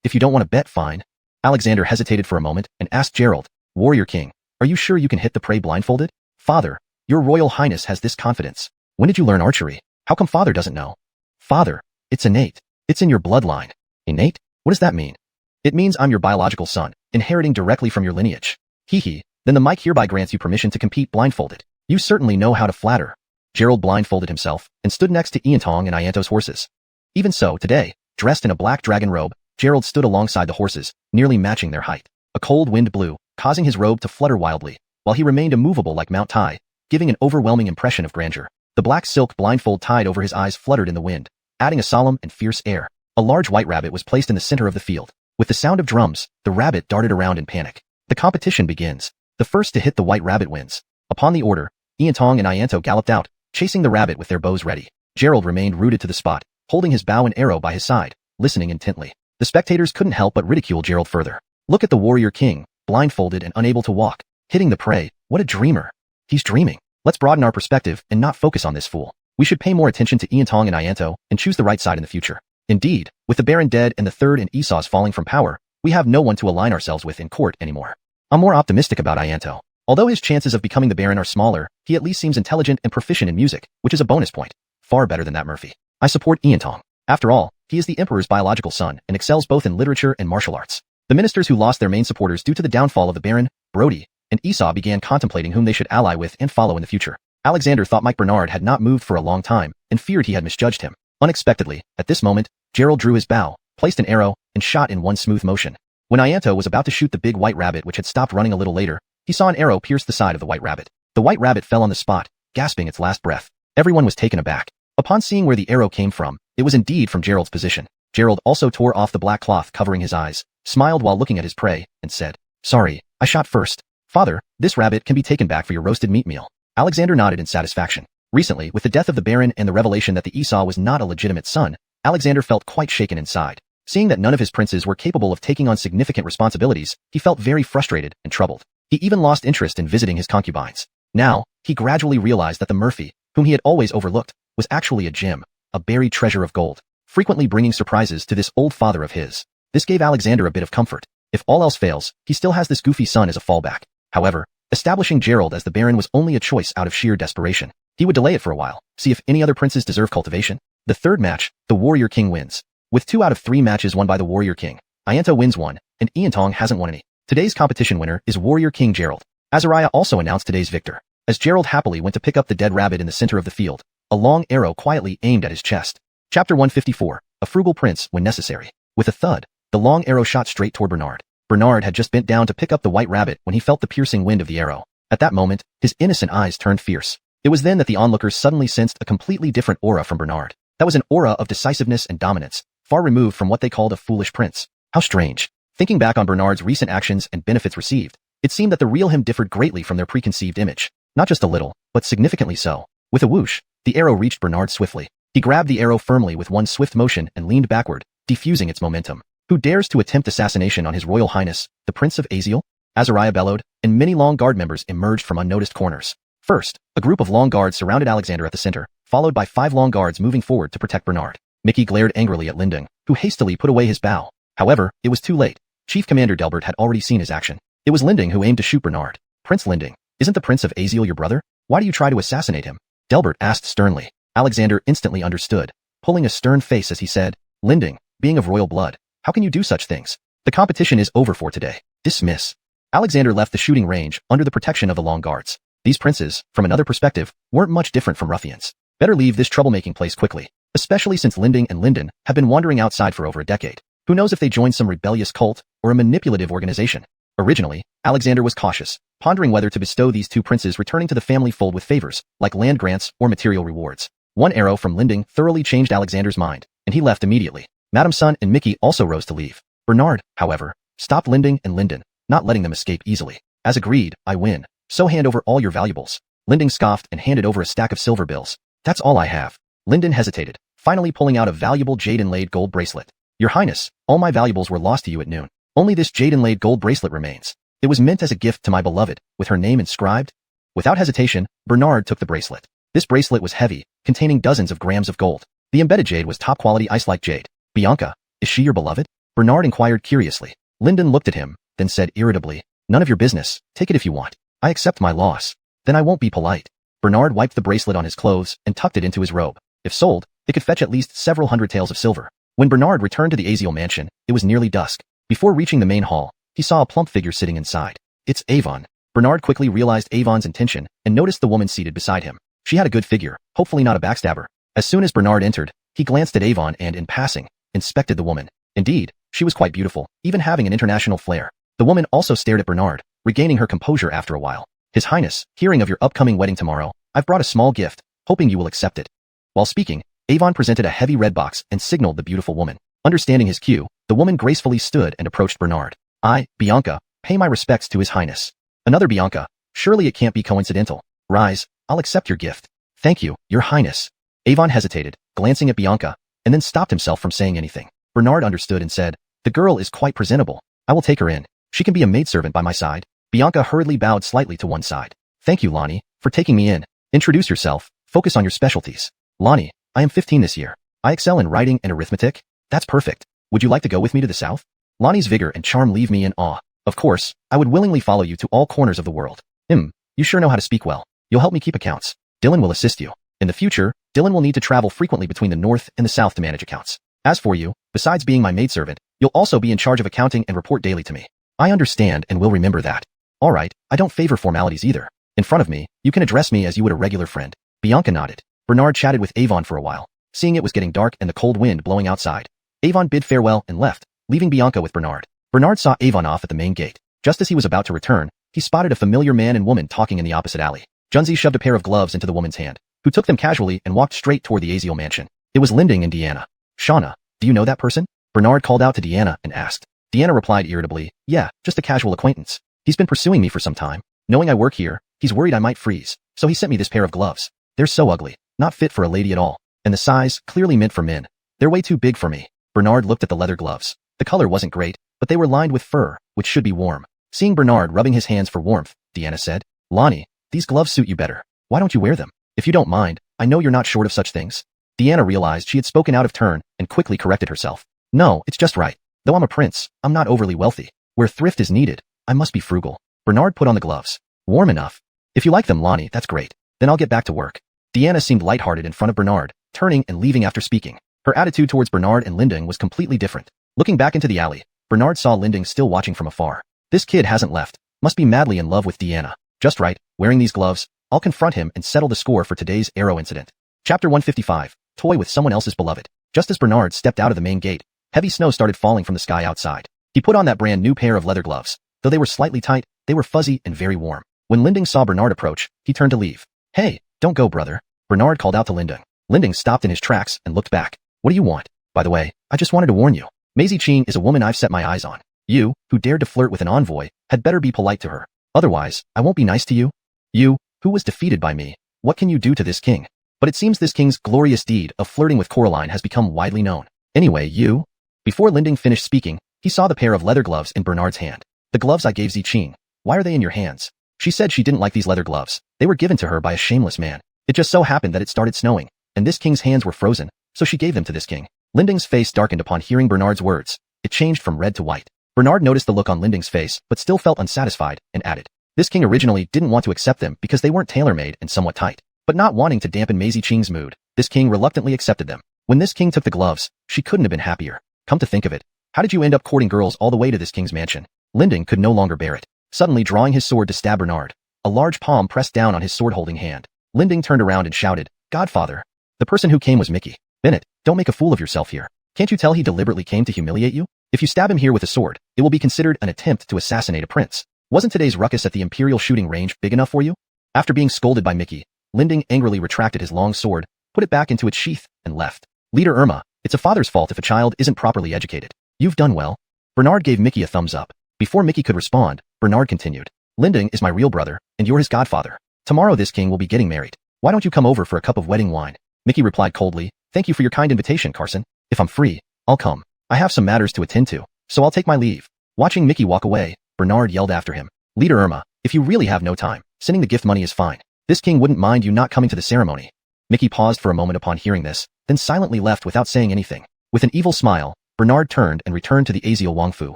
If you don't want to bet, fine. Alexander hesitated for a moment and asked Gerald, Warrior King, are you sure you can hit the prey blindfolded? Father, your Royal Highness has this confidence. When did you learn archery? How come Father doesn't know? Father, it's innate. It's in your bloodline. Innate? What does that mean? It means I'm your biological son, inheriting directly from your lineage. Hee. Then the mic hereby grants you permission to compete blindfolded. You certainly know how to flatter. Gerald blindfolded himself and stood next to Iantong and Ianto's horses. Even so, today, dressed in a black dragon robe, Gerald stood alongside the horses, nearly matching their height. A cold wind blew, causing his robe to flutter wildly, while he remained immovable like Mount Tai, giving an overwhelming impression of grandeur. The black silk blindfold tied over his eyes fluttered in the wind, adding a solemn and fierce air. A large white rabbit was placed in the center of the field. With the sound of drums, the rabbit darted around in panic. The competition begins. The first to hit the white rabbit wins. Upon the order, Iantong and Ianto galloped out, chasing the rabbit with their bows ready. Gerald remained rooted to the spot, holding his bow and arrow by his side, listening intently. The spectators couldn't help but ridicule Gerald further. Look at the warrior king, blindfolded and unable to walk, hitting the prey. What a dreamer. He's dreaming. Let's broaden our perspective and not focus on this fool. We should pay more attention to Iantong and Ianto and choose the right side in the future. Indeed, with the Baron dead and the third and Esau's falling from power, we have no one to align ourselves with in court anymore. I'm more optimistic about Ianto. Although his chances of becoming the Baron are smaller, he at least seems intelligent and proficient in music, which is a bonus point. Far better than that Murphy. I support Iantong. After all, he is the Emperor's biological son and excels both in literature and martial arts. The ministers who lost their main supporters due to the downfall of the Baron, Brody, and Esau began contemplating whom they should ally with and follow in the future. Alexander thought Mike Bernard had not moved for a long time and feared he had misjudged him. Unexpectedly, at this moment, Gerald drew his bow, placed an arrow, and shot in one smooth motion. When Ianto was about to shoot the big white rabbit which had stopped running a little later, he saw an arrow pierce the side of the white rabbit. The white rabbit fell on the spot, gasping its last breath. Everyone was taken aback. Upon seeing where the arrow came from, it was indeed from Gerald's position. Gerald also tore off the black cloth covering his eyes, smiled while looking at his prey, and said, Sorry, I shot first. Father, this rabbit can be taken back for your roasted meat meal. Alexander nodded in satisfaction. Recently, with the death of the Baron and the revelation that the Esau was not a legitimate son, Alexander felt quite shaken inside. Seeing that none of his princes were capable of taking on significant responsibilities, he felt very frustrated and troubled. He even lost interest in visiting his concubines. Now, he gradually realized that the Murphy, whom he had always overlooked, was actually a gem, a buried treasure of gold, frequently bringing surprises to this old father of his. This gave Alexander a bit of comfort. If all else fails, he still has this goofy son as a fallback. However, establishing Gerald as the Baron was only a choice out of sheer desperation. He would delay it for a while, see if any other princes deserve cultivation. The third match, the Warrior King wins. With 2 out of 3 matches won by the Warrior King, Ianta wins 1, and Iantong hasn't won any. Today's competition winner is Warrior King Gerald. Azariah also announced today's victor. As Gerald happily went to pick up the dead rabbit in the center of the field, a long arrow quietly aimed at his chest. Chapter 154, A Frugal Prince When Necessary. With a thud, the long arrow shot straight toward Bernard. Bernard had just bent down to pick up the white rabbit when he felt the piercing wind of the arrow. At that moment, his innocent eyes turned fierce. It was then that the onlookers suddenly sensed a completely different aura from Bernard. That was an aura of decisiveness and dominance, far removed from what they called a foolish prince. How strange. Thinking back on Bernard's recent actions and benefits received, it seemed that the real him differed greatly from their preconceived image. Not just a little, but significantly so. With a whoosh, the arrow reached Bernard swiftly. He grabbed the arrow firmly with one swift motion and leaned backward, defusing its momentum. Who dares to attempt assassination on His Royal Highness, the Prince of Aziel? Azariah bellowed, and many Long Guard members emerged from unnoticed corners. First, a group of Long Guards surrounded Alexander at the center, followed by 5 Long Guards moving forward to protect Bernard. Mickey glared angrily at Linding, who hastily put away his bow. However, it was too late. Chief Commander Delbert had already seen his action. It was Linding who aimed to shoot Bernard. Prince Linding, isn't the Prince of Aziel your brother? Why do you try to assassinate him? Delbert asked sternly. Alexander instantly understood, pulling a stern face as he said, Linding, being of royal blood, how can you do such things? The competition is over for today. Dismiss. Alexander left the shooting range under the protection of the Long Guards. These princes, from another perspective, weren't much different from ruffians. Better leave this troublemaking place quickly, especially since Linding and Linden have been wandering outside for over a decade. Who knows if they joined some rebellious cult or a manipulative organization? Originally, Alexander was cautious, pondering whether to bestow these 2 princes returning to the family fold with favors, like land grants or material rewards. One arrow from Linding thoroughly changed Alexander's mind, and he left immediately. Madame Sun and Mickey also rose to leave. Bernard, however, stopped Linding and Linden, not letting them escape easily. As agreed, I win. So hand over all your valuables. Linding scoffed and handed over a stack of silver bills. That's all I have. Linden hesitated, finally pulling out a valuable jade-inlaid gold bracelet. Your Highness, all my valuables were lost to you at noon. Only this jade-inlaid gold bracelet remains. It was meant as a gift to my beloved, with her name inscribed. Without hesitation, Bernard took the bracelet. This bracelet was heavy, containing dozens of grams of gold. The embedded jade was top-quality ice-like jade. Bianca, is she your beloved? Bernard inquired curiously. Linden looked at him, then said irritably, none of your business, take it if you want. I accept my loss. Then I won't be polite. Bernard wiped the bracelet on his clothes and tucked it into his robe. If sold, it could fetch at least several hundred taels of silver. When Bernard returned to the Aziel mansion, it was nearly dusk. Before reaching the main hall, he saw a plump figure sitting inside. It's Avon. Bernard quickly realized Avon's intention and noticed the woman seated beside him. She had a good figure, hopefully not a backstabber. As soon as Bernard entered, he glanced at Avon and, in passing, inspected the woman. Indeed, she was quite beautiful, even having an international flair. The woman also stared at Bernard, regaining her composure after a while. His Highness, hearing of your upcoming wedding tomorrow, I've brought a small gift, hoping you will accept it. While speaking, Avon presented a heavy red box and signaled the beautiful woman. Understanding his cue, the woman gracefully stood and approached Bernard. I, Bianca, pay my respects to His Highness. Another Bianca, surely it can't be coincidental. Rise, I'll accept your gift. Thank you, Your Highness. Avon hesitated, glancing at Bianca, and then stopped himself from saying anything. Bernard understood and said, the girl is quite presentable. I will take her in. She can be a maidservant by my side. Bianca hurriedly bowed slightly to one side. Thank you, Lonnie, for taking me in. Introduce yourself, focus on your specialties. Lonnie, I am 15 this year. I excel in writing and arithmetic. That's perfect. Would you like to go with me to the south? Lonnie's vigor and charm leave me in awe. Of course, I would willingly follow you to all corners of the world. You sure know how to speak well. You'll help me keep accounts. Dylan will assist you. In the future, Dylan will need to travel frequently between the north and the south to manage accounts. As for you, besides being my maidservant, you'll also be in charge of accounting and report daily to me. I understand and will remember that. All right, I don't favor formalities either. In front of me, you can address me as you would a regular friend. Bianca nodded. Bernard chatted with Avon for a while. Seeing it was getting dark and the cold wind blowing outside, Avon bid farewell and left, leaving Bianca with Bernard. Bernard saw Avon off at the main gate. Just as he was about to return, he spotted a familiar man and woman talking in the opposite alley. Junzi shoved a pair of gloves into the woman's hand, who took them casually and walked straight toward the Aziel mansion. It was Linding and Deanna. Shauna, do you know that person? Bernard called out to Deanna and asked. Deanna replied irritably, yeah, just a casual acquaintance. He's been pursuing me for some time. Knowing I work here, he's worried I might freeze, so he sent me this pair of gloves. They're so ugly, not fit for a lady at all, and the size, clearly meant for men. They're way too big for me. Bernard looked at the leather gloves. The color wasn't great, but they were lined with fur, which should be warm. Seeing Bernard rubbing his hands for warmth, Deanna said, Lonnie, these gloves suit you better. Why don't you wear them? If you don't mind, I know you're not short of such things. Deanna realized she had spoken out of turn and quickly corrected herself. No, it's just right. Though I'm a prince, I'm not overly wealthy. Where thrift is needed, I must be frugal. Bernard put on the gloves. Warm enough. If you like them, Lonnie, that's great. Then I'll get back to work. Deanna seemed lighthearted in front of Bernard, turning and leaving after speaking. Her attitude towards Bernard and Linding was completely different. Looking back into the alley, Bernard saw Linding still watching from afar. This kid hasn't left. Must be madly in love with Deanna. Just right, wearing these gloves, I'll confront him and settle the score for today's arrow incident. Chapter 155, Toy with Someone Else's Beloved. Just as Bernard stepped out of the main gate, heavy snow started falling from the sky outside. He put on that brand new pair of leather gloves. Though they were slightly tight, they were fuzzy and very warm. When Linding saw Bernard approach, he turned to leave. Hey, don't go, brother. Bernard called out to Linding. Linding stopped in his tracks and looked back. What do you want? By the way, I just wanted to warn you. Maisie Ching is a woman I've set my eyes on. You, who dared to flirt with an envoy, had better be polite to her. Otherwise, I won't be nice to you. You, who was defeated by me, what can you do to this king? But it seems this king's glorious deed of flirting with Coraline has become widely known. Anyway, you... Before Linding finished speaking, he saw the pair of leather gloves in Bernard's hand. The gloves I gave Ziqing. Why are they in your hands? She said she didn't like these leather gloves. They were given to her by a shameless man. It just so happened that it started snowing, and this king's hands were frozen, so she gave them to this king. Linding's face darkened upon hearing Bernard's words. It changed from red to white. Bernard noticed the look on Linding's face, but still felt unsatisfied, and added. This king originally didn't want to accept them because they weren't tailor-made and somewhat tight. But not wanting to dampen Maisie Ching's mood, this king reluctantly accepted them. When this king took the gloves, she couldn't have been happier. Come to think of it, how did you end up courting girls all the way to this king's mansion? Linding could no longer bear it. Suddenly drawing his sword to stab Bernard, a large palm pressed down on his sword-holding hand. Linding turned around and shouted, Godfather. The person who came was Mickey. Bennett, don't make a fool of yourself here. Can't you tell he deliberately came to humiliate you? If you stab him here with a sword, it will be considered an attempt to assassinate a prince. Wasn't today's ruckus at the Imperial shooting range big enough for you? After being scolded by Mickey, Linding angrily retracted his long sword, put it back into its sheath, and left. Leader Irma, it's a father's fault if a child isn't properly educated. You've done well. Bernard gave Mickey a thumbs up. Before Mickey could respond, Bernard continued. Linding is my real brother, and you're his godfather. Tomorrow this king will be getting married. Why don't you come over for a cup of wedding wine? Mickey replied coldly, Thank you for your kind invitation, Carson. If I'm free, I'll come. I have some matters to attend to, so I'll take my leave. Watching Mickey walk away, Bernard yelled after him. Leader Irma, if you really have no time, sending the gift money is fine. This king wouldn't mind you not coming to the ceremony. Mickey paused for a moment upon hearing this, then silently left without saying anything. With an evil smile, Bernard turned and returned to the Aziel Wangfu.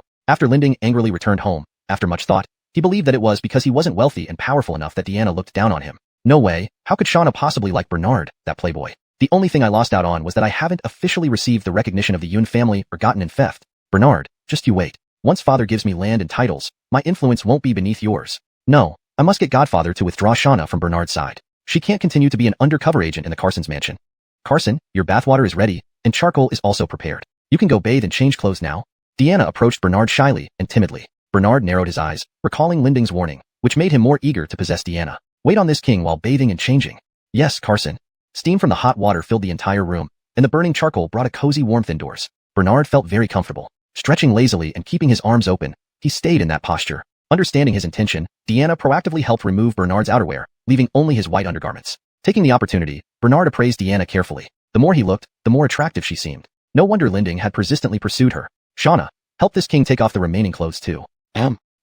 After Linding angrily returned home, after much thought, he believed that it was because he wasn't wealthy and powerful enough that Deanna looked down on him. No way, how could Shauna possibly like Bernard, that playboy? The only thing I lost out on was that I haven't officially received the recognition of the Yun family or gotten in theft. Bernard, just you wait. Once father gives me land and titles, my influence won't be beneath yours. No, I must get Godfather to withdraw Shauna from Bernard's side. She can't continue to be an undercover agent in the Carson's mansion. Carson, your bathwater is ready, and charcoal is also prepared. You can go bathe and change clothes now. Deanna approached Bernard shyly and timidly. Bernard narrowed his eyes, recalling Linding's warning, which made him more eager to possess Deanna. Wait on this king while bathing and changing. Yes, Carson. Steam from the hot water filled the entire room, and the burning charcoal brought a cozy warmth indoors. Bernard felt very comfortable. Stretching lazily and keeping his arms open, he stayed in that posture. Understanding his intention, Deanna proactively helped remove Bernard's outerwear, leaving only his white undergarments. Taking the opportunity, Bernard appraised Deanna carefully. The more he looked, the more attractive she seemed. No wonder Linding had persistently pursued her. Shauna, help this king take off the remaining clothes too.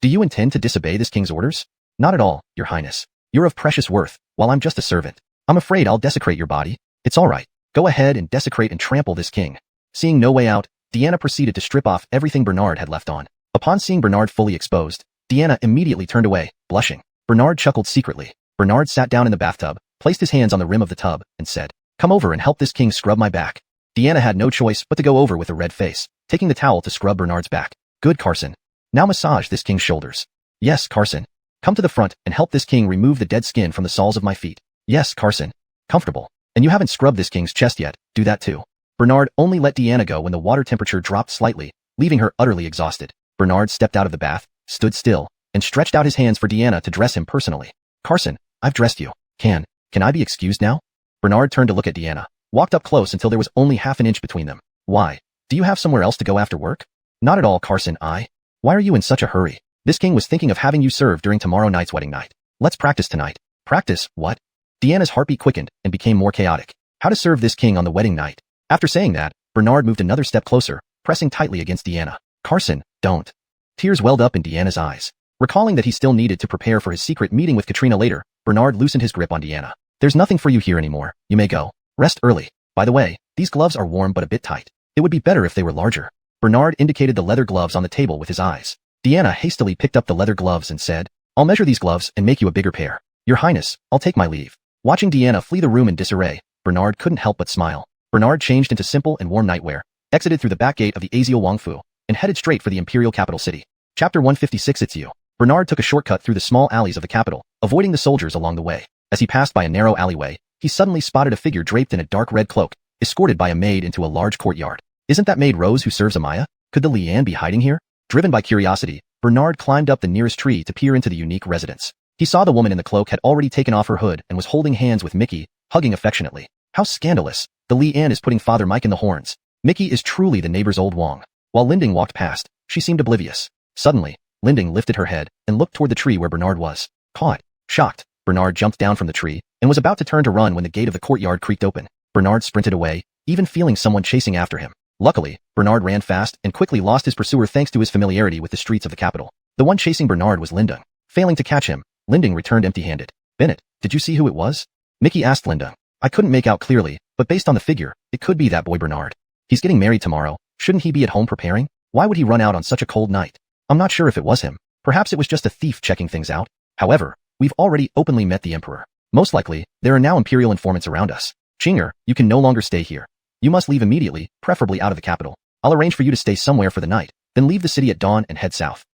Do you intend to disobey this king's orders? Not at all, your highness. You're of precious worth, while I'm just a servant. I'm afraid I'll desecrate your body. It's all right. Go ahead and desecrate and trample this king. Seeing no way out, Deanna proceeded to strip off everything Bernard had left on. Upon seeing Bernard fully exposed, Deanna immediately turned away, blushing. Bernard chuckled secretly. Bernard sat down in the bathtub, placed his hands on the rim of the tub, and said, Come over and help this king scrub my back. Deanna had no choice but to go over with a red face, taking the towel to scrub Bernard's back. Good, Carson. Now massage this king's shoulders. Yes, Carson. Come to the front and help this king remove the dead skin from the soles of my feet. Yes, Carson. Comfortable. And you haven't scrubbed this king's chest yet, do that too. Bernard only let Deanna go when the water temperature dropped slightly, leaving her utterly exhausted. Bernard stepped out of the bath, stood still, and stretched out his hands for Deanna to dress him personally. Carson, I've dressed you. Can I be excused now? Bernard turned to look at Deanna, walked up close until there was only half an inch between them. Why? Do you have somewhere else to go after work? Not at all, Carson. Why are you in such a hurry? This king was thinking of having you serve during tomorrow night's wedding night. Let's practice tonight. Practice, what? Deanna's heartbeat quickened and became more chaotic. How to serve this king on the wedding night? After saying that, Bernard moved another step closer, pressing tightly against Deanna. Carson, don't. Tears welled up in Deanna's eyes. Recalling that he still needed to prepare for his secret meeting with Katrina later, Bernard loosened his grip on Deanna. There's nothing for you here anymore. You may go. Rest early. By the way, these gloves are warm but a bit tight. It would be better if they were larger. Bernard indicated the leather gloves on the table with his eyes. Deanna hastily picked up the leather gloves and said, I'll measure these gloves and make you a bigger pair. Your Highness, I'll take my leave. Watching Deanna flee the room in disarray, Bernard couldn't help but smile. Bernard changed into simple and warm nightwear, exited through the back gate of the Azio Wangfu, and headed straight for the imperial capital city. Chapter 156 It's You. Bernard took a shortcut through the small alleys of the capital, avoiding the soldiers along the way. As he passed by a narrow alleyway, he suddenly spotted a figure draped in a dark red cloak, escorted by a maid into a large courtyard. Isn't that maid Rose who serves Amaya? Could the Lian be hiding here? Driven by curiosity, Bernard climbed up the nearest tree to peer into the unique residence. He saw the woman in the cloak had already taken off her hood and was holding hands with Mickey, hugging affectionately. How scandalous! The Lian is putting Father Mike in the horns. Mickey is truly the neighbor's old Wong. While Linding walked past, she seemed oblivious. Suddenly, Linding lifted her head and looked toward the tree where Bernard was. Caught. Shocked, Bernard jumped down from the tree and was about to turn to run when the gate of the courtyard creaked open. Bernard sprinted away, even feeling someone chasing after him. Luckily, Bernard ran fast and quickly lost his pursuer thanks to his familiarity with the streets of the capital. The one chasing Bernard was Lindung. Failing to catch him, Linding returned empty-handed. Bennett, did you see who it was? Mickey asked Lindung. I couldn't make out clearly, but based on the figure, it could be that boy Bernard. He's getting married tomorrow. Shouldn't he be at home preparing? Why would he run out on such a cold night? I'm not sure if it was him. Perhaps it was just a thief checking things out. However, we've already openly met the Emperor. Most likely, there are now Imperial informants around us. Chinger, you can no longer stay here. You must leave immediately, preferably out of the capital. I'll arrange for you to stay somewhere for the night, then leave the city at dawn and head south.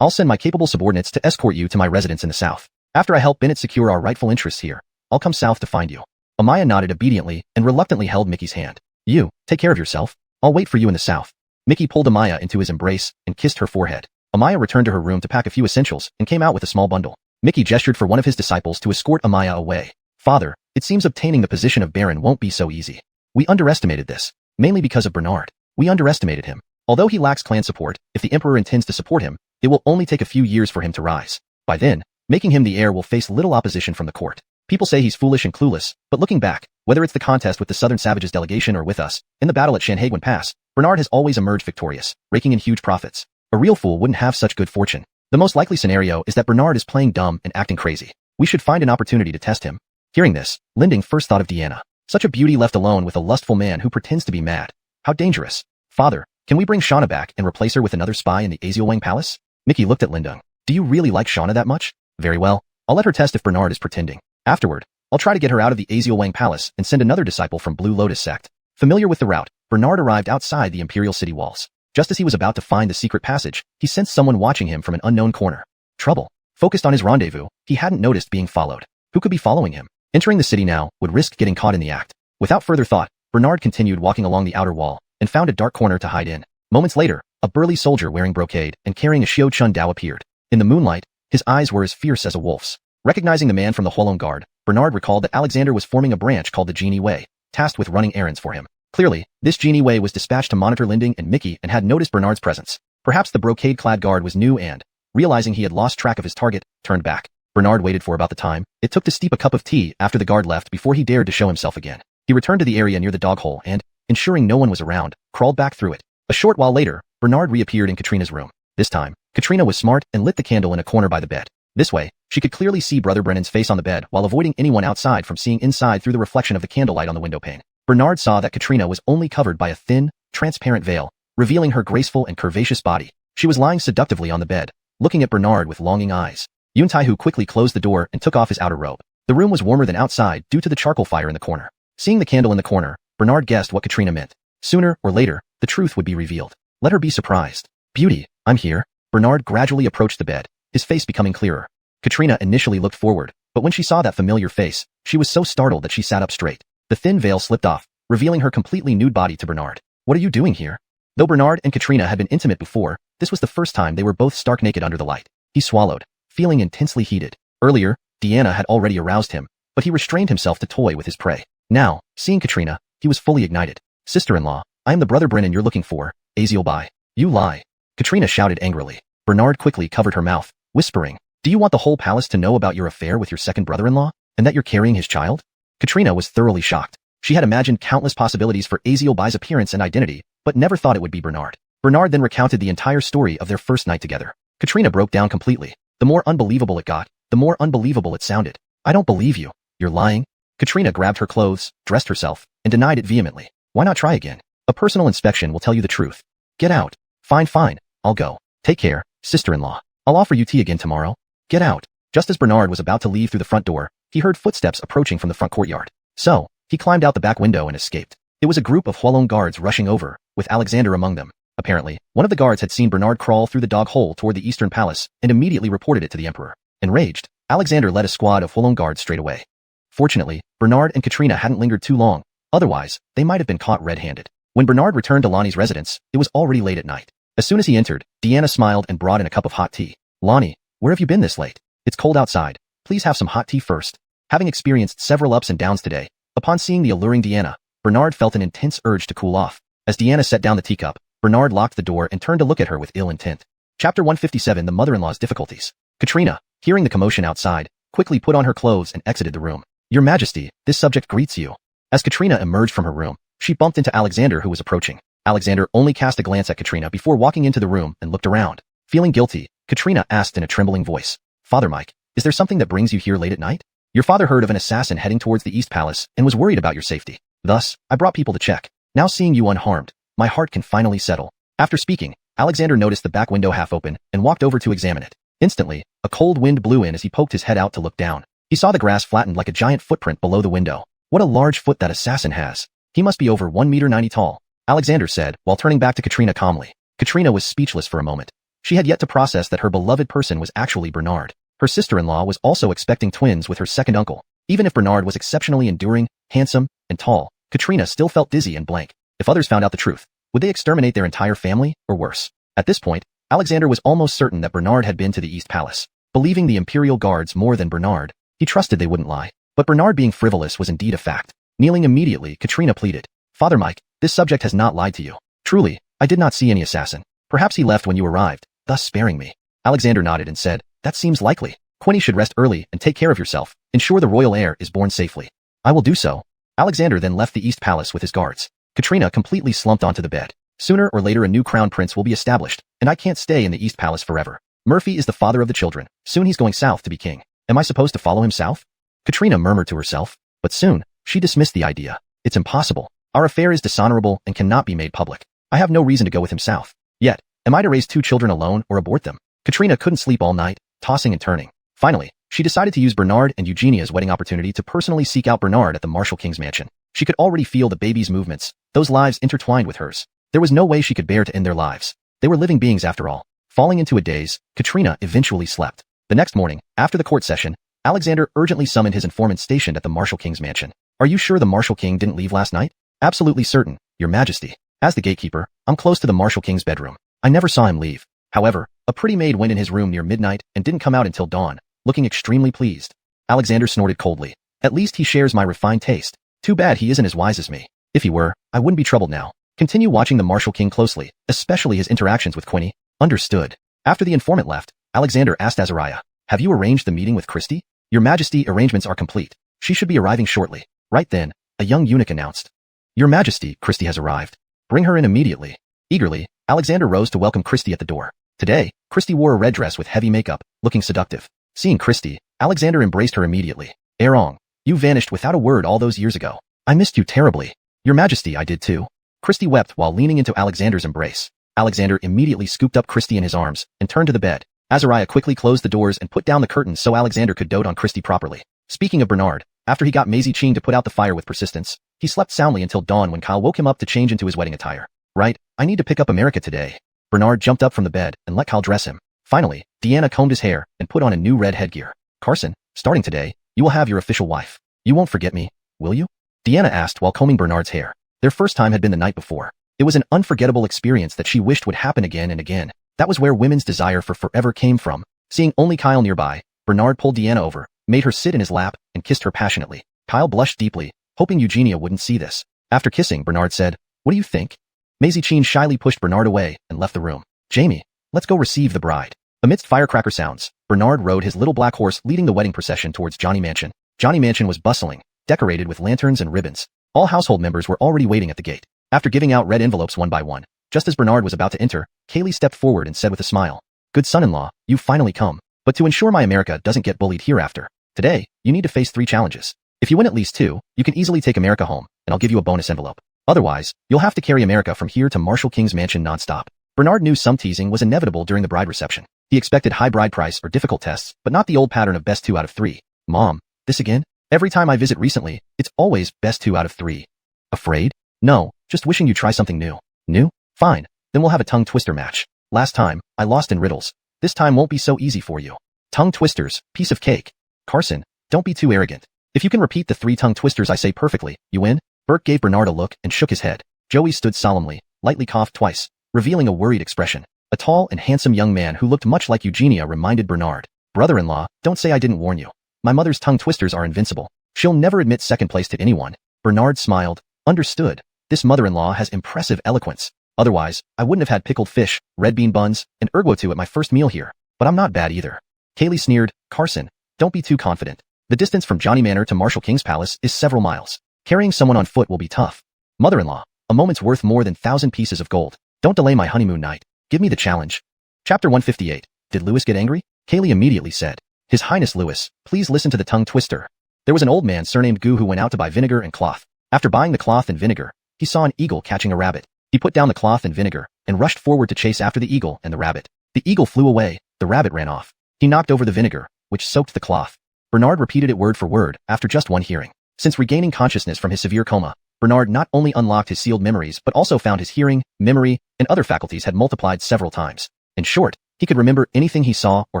I'll send my capable subordinates to escort you to my residence in the south. After I help Bennett secure our rightful interests here, I'll come south to find you. Amaya nodded obediently and reluctantly held Mickey's hand. You, take care of yourself. I'll wait for you in the south. Mickey pulled Amaya into his embrace and kissed her forehead. Amaya returned to her room to pack a few essentials and came out with a small bundle. Mickey gestured for one of his disciples to escort Amaya away. Father, it seems obtaining the position of Baron won't be so easy. We underestimated this, mainly because of Bernard. We underestimated him. Although he lacks clan support, if the Emperor intends to support him, it will only take a few years for him to rise. By then, making him the heir will face little opposition from the court. People say he's foolish and clueless, but looking back, whether it's the contest with the Southern Savages delegation or with us, in the battle at Shanhaiguan Pass, Bernard has always emerged victorious, raking in huge profits. A real fool wouldn't have such good fortune. The most likely scenario is that Bernard is playing dumb and acting crazy. We should find an opportunity to test him. Hearing this, Linding first thought of Deanna. Such a beauty left alone with a lustful man who pretends to be mad. How dangerous. Father, can we bring Shauna back and replace her with another spy in the Azielwang Palace? Mickey looked at Lindung. Do you really like Shauna that much? Very well. I'll let her test if Bernard is pretending. Afterward, I'll try to get her out of the Azielwang Palace and send another disciple from Blue Lotus sect. Familiar with the route, Bernard arrived outside the Imperial City walls. Just as he was about to find the secret passage, he sensed someone watching him from an unknown corner. Trouble. Focused on his rendezvous, he hadn't noticed being followed. Who could be following him? Entering the city now would risk getting caught in the act. Without further thought, Bernard continued walking along the outer wall and found a dark corner to hide in. Moments later, a burly soldier wearing brocade and carrying a Xiao Chun Dao appeared. In the moonlight, his eyes were as fierce as a wolf's. Recognizing the man from the Huolong Guard, Bernard recalled that Alexander was forming a branch called the Genie Way, tasked with running errands for him. Clearly, this Genie Way was dispatched to monitor Linding and Mickey and had noticed Bernard's presence. Perhaps the brocade-clad guard was new and, realizing he had lost track of his target, turned back. Bernard waited for about the time it took to steep a cup of tea after the guard left before he dared to show himself again. He returned to the area near the dog hole and, ensuring no one was around, crawled back through it. A short while later, Bernard reappeared in Katrina's room. This time, Katrina was smart and lit the candle in a corner by the bed. This way, she could clearly see Brother Brennan's face on the bed while avoiding anyone outside from seeing inside through the reflection of the candlelight on the windowpane. Bernard saw that Katrina was only covered by a thin, transparent veil, revealing her graceful and curvaceous body. She was lying seductively on the bed, looking at Bernard with longing eyes. Yun Taihu quickly closed the door and took off his outer robe. The room was warmer than outside due to the charcoal fire in the corner. Seeing the candle in the corner, Bernard guessed what Katrina meant. Sooner or later, the truth would be revealed. Let her be surprised. Beauty, I'm here. Bernard gradually approached the bed, his face becoming clearer. Katrina initially looked forward, but when she saw that familiar face, she was so startled that she sat up straight. The thin veil slipped off, revealing her completely nude body to Bernard. What are you doing here? Though Bernard and Katrina had been intimate before, this was the first time they were both stark naked under the light. He swallowed, feeling intensely heated. Earlier, Deanna had already aroused him, but he restrained himself to toy with his prey. Now, seeing Katrina, he was fully ignited. Sister-in-law, I am the Brother Brennan you're looking for, Aziel Bai. You lie. Katrina shouted angrily. Bernard quickly covered her mouth, whispering, Do you want the whole palace to know about your affair with your second brother-in-law, and that you're carrying his child? Katrina was thoroughly shocked. She had imagined countless possibilities for Aziel Bai's appearance and identity, but never thought it would be Bernard. Bernard then recounted the entire story of their first night together. Katrina broke down completely. The more unbelievable it got, the more unbelievable it sounded. I don't believe you. You're lying. Katrina grabbed her clothes, dressed herself, and denied it vehemently. Why not try again? A personal inspection will tell you the truth. Get out. Fine, I'll go. Take care, sister-in-law. I'll offer you tea again tomorrow. Get out. Just as Bernard was about to leave through the front door, he heard footsteps approaching from the front courtyard. So, He climbed out the back window and escaped. It was a group of Huolong guards rushing over, with Alexander among them. Apparently, one of the guards had seen Bernard crawl through the dog hole toward the eastern palace and immediately reported it to the emperor. Enraged, Alexander led a squad of Huolong guards straight away. Fortunately, Bernard and Katrina hadn't lingered too long, otherwise, they might have been caught red-handed. When Bernard returned to Lonnie's residence, it was already late at night. As soon as he entered, Deanna smiled and brought in a cup of hot tea. "Lonnie, where have you been this late? It's cold outside. Please have some hot tea first." Having experienced several ups and downs today, upon seeing the alluring Deanna, Bernard felt an intense urge to cool off. As Deanna set down the teacup, Bernard locked the door and turned to look at her with ill intent. Chapter 157 The Mother-in-Law's Difficulties. Katrina, hearing the commotion outside, quickly put on her clothes and exited the room. "Your Majesty, this subject greets you." As Katrina emerged from her room, she bumped into Alexander who was approaching. Alexander only cast a glance at Katrina before walking into the room and looked around. Feeling guilty, Katrina asked in a trembling voice, "Father Mike, is there something that brings you here late at night? Your father heard of an assassin heading towards the East Palace and was worried about your safety. Thus, I brought people to check. Now seeing you unharmed, my heart can finally settle." After speaking, Alexander noticed the back window half open and walked over to examine it. Instantly, a cold wind blew in as he poked his head out to look down. He saw the grass flattened like a giant footprint below the window. "What a large foot that assassin has. He must be over 1.90 meters tall," Alexander said while turning back to Katrina calmly. Katrina was speechless for a moment. She had yet to process that her beloved person was actually Bernard. Her sister-in-law was also expecting twins with her second uncle. Even if Bernard was exceptionally enduring, handsome, and tall, Katrina still felt dizzy and blank. If others found out the truth, would they exterminate their entire family, or worse? At this point, Alexander was almost certain that Bernard had been to the East Palace. Believing the Imperial Guards more than Bernard, he trusted they wouldn't lie. But Bernard being frivolous was indeed a fact. Kneeling immediately, Katrina pleaded, "Father Mike, this subject has not lied to you. Truly, I did not see any assassin. Perhaps he left when you arrived, thus sparing me." Alexander nodded and said, "That seems likely. Quinny should rest early and take care of yourself. Ensure the royal heir is born safely." "I will do so." Alexander then left the East Palace with his guards. Katrina completely slumped onto the bed. "Sooner or later a new crown prince will be established, and I can't stay in the East Palace forever. Murphy is the father of the children. Soon he's going south to be king. Am I supposed to follow him south?" Katrina murmured to herself. But soon, she dismissed the idea. "It's impossible. Our affair is dishonorable and cannot be made public. I have no reason to go with him south. Yet, am I to raise 2 children alone or abort them?" Katrina couldn't sleep all night, tossing and turning. Finally, she decided to use Bernard and Eugenia's wedding opportunity to personally seek out Bernard at the Marshal King's mansion. She could already feel the baby's movements, those lives intertwined with hers. There was no way she could bear to end their lives. They were living beings after all. Falling into a daze, Katrina eventually slept. The next morning, after the court session, Alexander urgently summoned his informant stationed at the Marshal King's mansion. "Are you sure the Marshal King didn't leave last night?" "Absolutely certain, Your Majesty. As the gatekeeper, I'm close to the Marshal King's bedroom. I never saw him leave. However, a pretty maid went in his room near midnight and didn't come out until dawn, looking extremely pleased." Alexander snorted coldly. "At least he shares my refined taste. Too bad he isn't as wise as me. If he were, I wouldn't be troubled now." Continue watching the Marshal King closely, especially his interactions with Quinny. Understood. After the informant left, Alexander asked Azariah, "Have you arranged the meeting with Christie?" "Your Majesty, arrangements are complete. She should be arriving shortly." Right then, a young eunuch announced, "Your Majesty, Christie has arrived. Bring her in immediately." Eagerly, Alexander rose to welcome Christie at the door. Today, Christie wore a red dress with heavy makeup, looking seductive. Seeing Christie, Alexander embraced her immediately. "Erong, you vanished without a word all those years ago. I missed you terribly." "Your Majesty, I did too." Christie wept while leaning into Alexander's embrace. Alexander immediately scooped up Christie in his arms and turned to the bed. Azariah quickly closed the doors and put down the curtains so Alexander could dote on Christie properly. Speaking of Bernard, after he got Maisie Ching to put out the fire with persistence, he slept soundly until dawn when Kyle woke him up to change into his wedding attire. "Right, I need to pick up America today." Bernard jumped up from the bed and let Kyle dress him. Finally, Deanna combed his hair and put on a new red headgear. "Carson, starting today, you will have your official wife. You won't forget me, will you?" Deanna asked while combing Bernard's hair. Their first time had been the night before. It was an unforgettable experience that she wished would happen again and again. That was where women's desire for forever came from. Seeing only Kyle nearby, Bernard pulled Deanna over, made her sit in his lap, and kissed her passionately. Kyle blushed deeply, hoping Eugenia wouldn't see this. After kissing, Bernard said, "What do you think?" Maisie Ching shyly pushed Bernard away and left the room. "Jamie, let's go receive the bride." Amidst firecracker sounds, Bernard rode his little black horse leading the wedding procession towards Johnny Mansion. Johnny Mansion was bustling, decorated with lanterns and ribbons. All household members were already waiting at the gate. After giving out red envelopes one by one, just as Bernard was about to enter, Kaylee stepped forward and said with a smile, "Good son-in-law, you've finally come. But to ensure my America doesn't get bullied hereafter, today, you need to face 3 challenges. If you win at least 2, you can easily take America home, and I'll give you a bonus envelope. Otherwise, you'll have to carry America from here to Marshal King's mansion non-stop." Bernard knew some teasing was inevitable during the bride reception. He expected high bride price or difficult tests, but not the old pattern of best 2 out of 3. "Mom, this again?" Every time I visit recently, it's always best 2 out of 3. Afraid? No, just wishing you try something new. New? Fine. Then we'll have a tongue twister match. Last time, I lost in riddles. This time won't be so easy for you. Tongue twisters, piece of cake. Carson, don't be too arrogant. If you can repeat the 3 tongue twisters I say perfectly, you win? Burke gave Bernard a look and shook his head. Joey stood solemnly, lightly coughed twice, revealing a worried expression. A tall and handsome young man who looked much like Eugenia reminded Bernard. Brother-in-law, don't say I didn't warn you. My mother's tongue twisters are invincible. She'll never admit second place to anyone. Bernard smiled. Understood. This mother-in-law has impressive eloquence. Otherwise, I wouldn't have had pickled fish, red bean buns, and erguotu at my first meal here. But I'm not bad either. Kaylee sneered. Carson, don't be too confident. The distance from Johnny Manor to Marshall King's palace is several miles. Carrying someone on foot will be tough. Mother-in-law, a moment's worth more than 1,000 pieces of gold. Don't delay my honeymoon night. Give me the challenge. Chapter 158. Did Lewis get angry? Kaylee immediately said. His Highness Lewis, please listen to the tongue twister. There was an old man surnamed Gu who went out to buy vinegar and cloth. After buying the cloth and vinegar, he saw an eagle catching a rabbit. He put down the cloth and vinegar and rushed forward to chase after the eagle and the rabbit. The eagle flew away, the rabbit ran off. He knocked over the vinegar, which soaked the cloth. Bernard repeated it word for word after just one hearing. Since regaining consciousness from his severe coma, Bernard not only unlocked his sealed memories but also found his hearing, memory, and other faculties had multiplied several times. In short, he could remember anything he saw or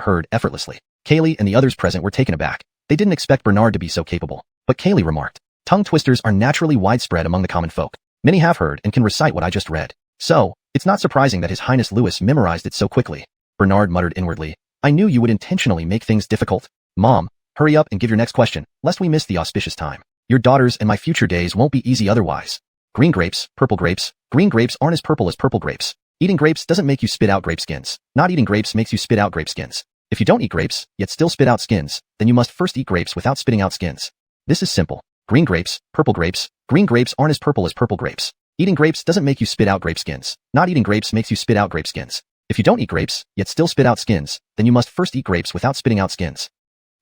heard effortlessly. Kaylee and the others present were taken aback. They didn't expect Bernard to be so capable. But Kaylee remarked, tongue twisters are naturally widespread among the common folk. Many have heard and can recite what I just read. So, it's not surprising that His Highness Lewis memorized it so quickly. Bernard muttered inwardly, I knew you would intentionally make things difficult. Mom, hurry up and give your next question, lest we miss the auspicious time. Your daughters and my future days won't be easy otherwise. Green grapes, purple grapes. Green grapes aren't as purple as purple grapes. Eating grapes doesn't make you spit out grape skins. Not eating grapes makes you spit out grape skins. If you don't eat grapes, yet still spit out skins, then you must first eat grapes without spitting out skins. This is simple. Green grapes, purple grapes. Green grapes aren't as purple as purple grapes. Eating grapes doesn't make you spit out grape skins. Not eating grapes makes you spit out grape skins. If you don't eat grapes, yet still spit out skins, then you must first eat grapes without spitting out skins.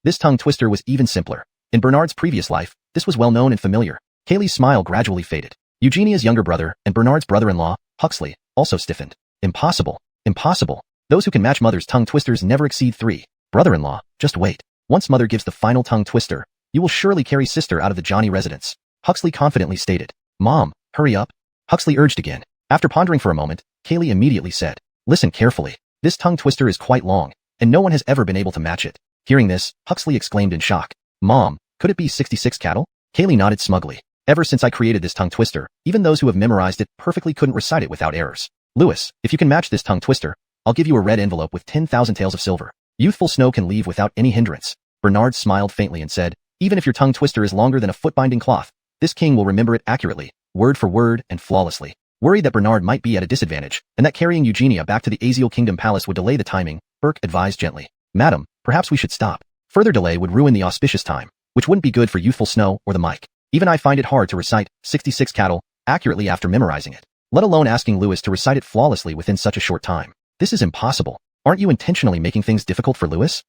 This tongue twister was even simpler. In Bernard's previous life, this was well known and familiar. Kaylee's smile gradually faded. Eugenia's younger brother and Bernard's brother-in-law, Huxley, also stiffened. Impossible. Impossible. Those who can match mother's tongue twisters never exceed 3. Brother-in-law, just wait. Once mother gives the final tongue twister, you will surely carry sister out of the Johnny residence. Huxley confidently stated. Mom, hurry up. Huxley urged again. After pondering for a moment, Kaylee immediately said, listen carefully. This tongue twister is quite long, and no one has ever been able to match it. Hearing this, Huxley exclaimed in shock. Mom, could it be 66 cattle? Kaylee nodded smugly. Ever since I created this tongue twister, even those who have memorized it perfectly couldn't recite it without errors. Lewis, if you can match this tongue twister, I'll give you a red envelope with 10,000 taels of silver. Youthful Snow can leave without any hindrance. Bernard smiled faintly and said, even if your tongue twister is longer than a foot-binding cloth, this king will remember it accurately, word for word and flawlessly. Worried that Bernard might be at a disadvantage, and that carrying Eugenia back to the Aziel Kingdom Palace would delay the timing, Burke advised gently. Madam, perhaps we should stop. Further delay would ruin the auspicious time, which wouldn't be good for Youthful Snow or the mic. Even I find it hard to recite 66 cattle accurately after memorizing it, let alone asking Lewis to recite it flawlessly within such a short time. This is impossible. Aren't you intentionally making things difficult for Lewis?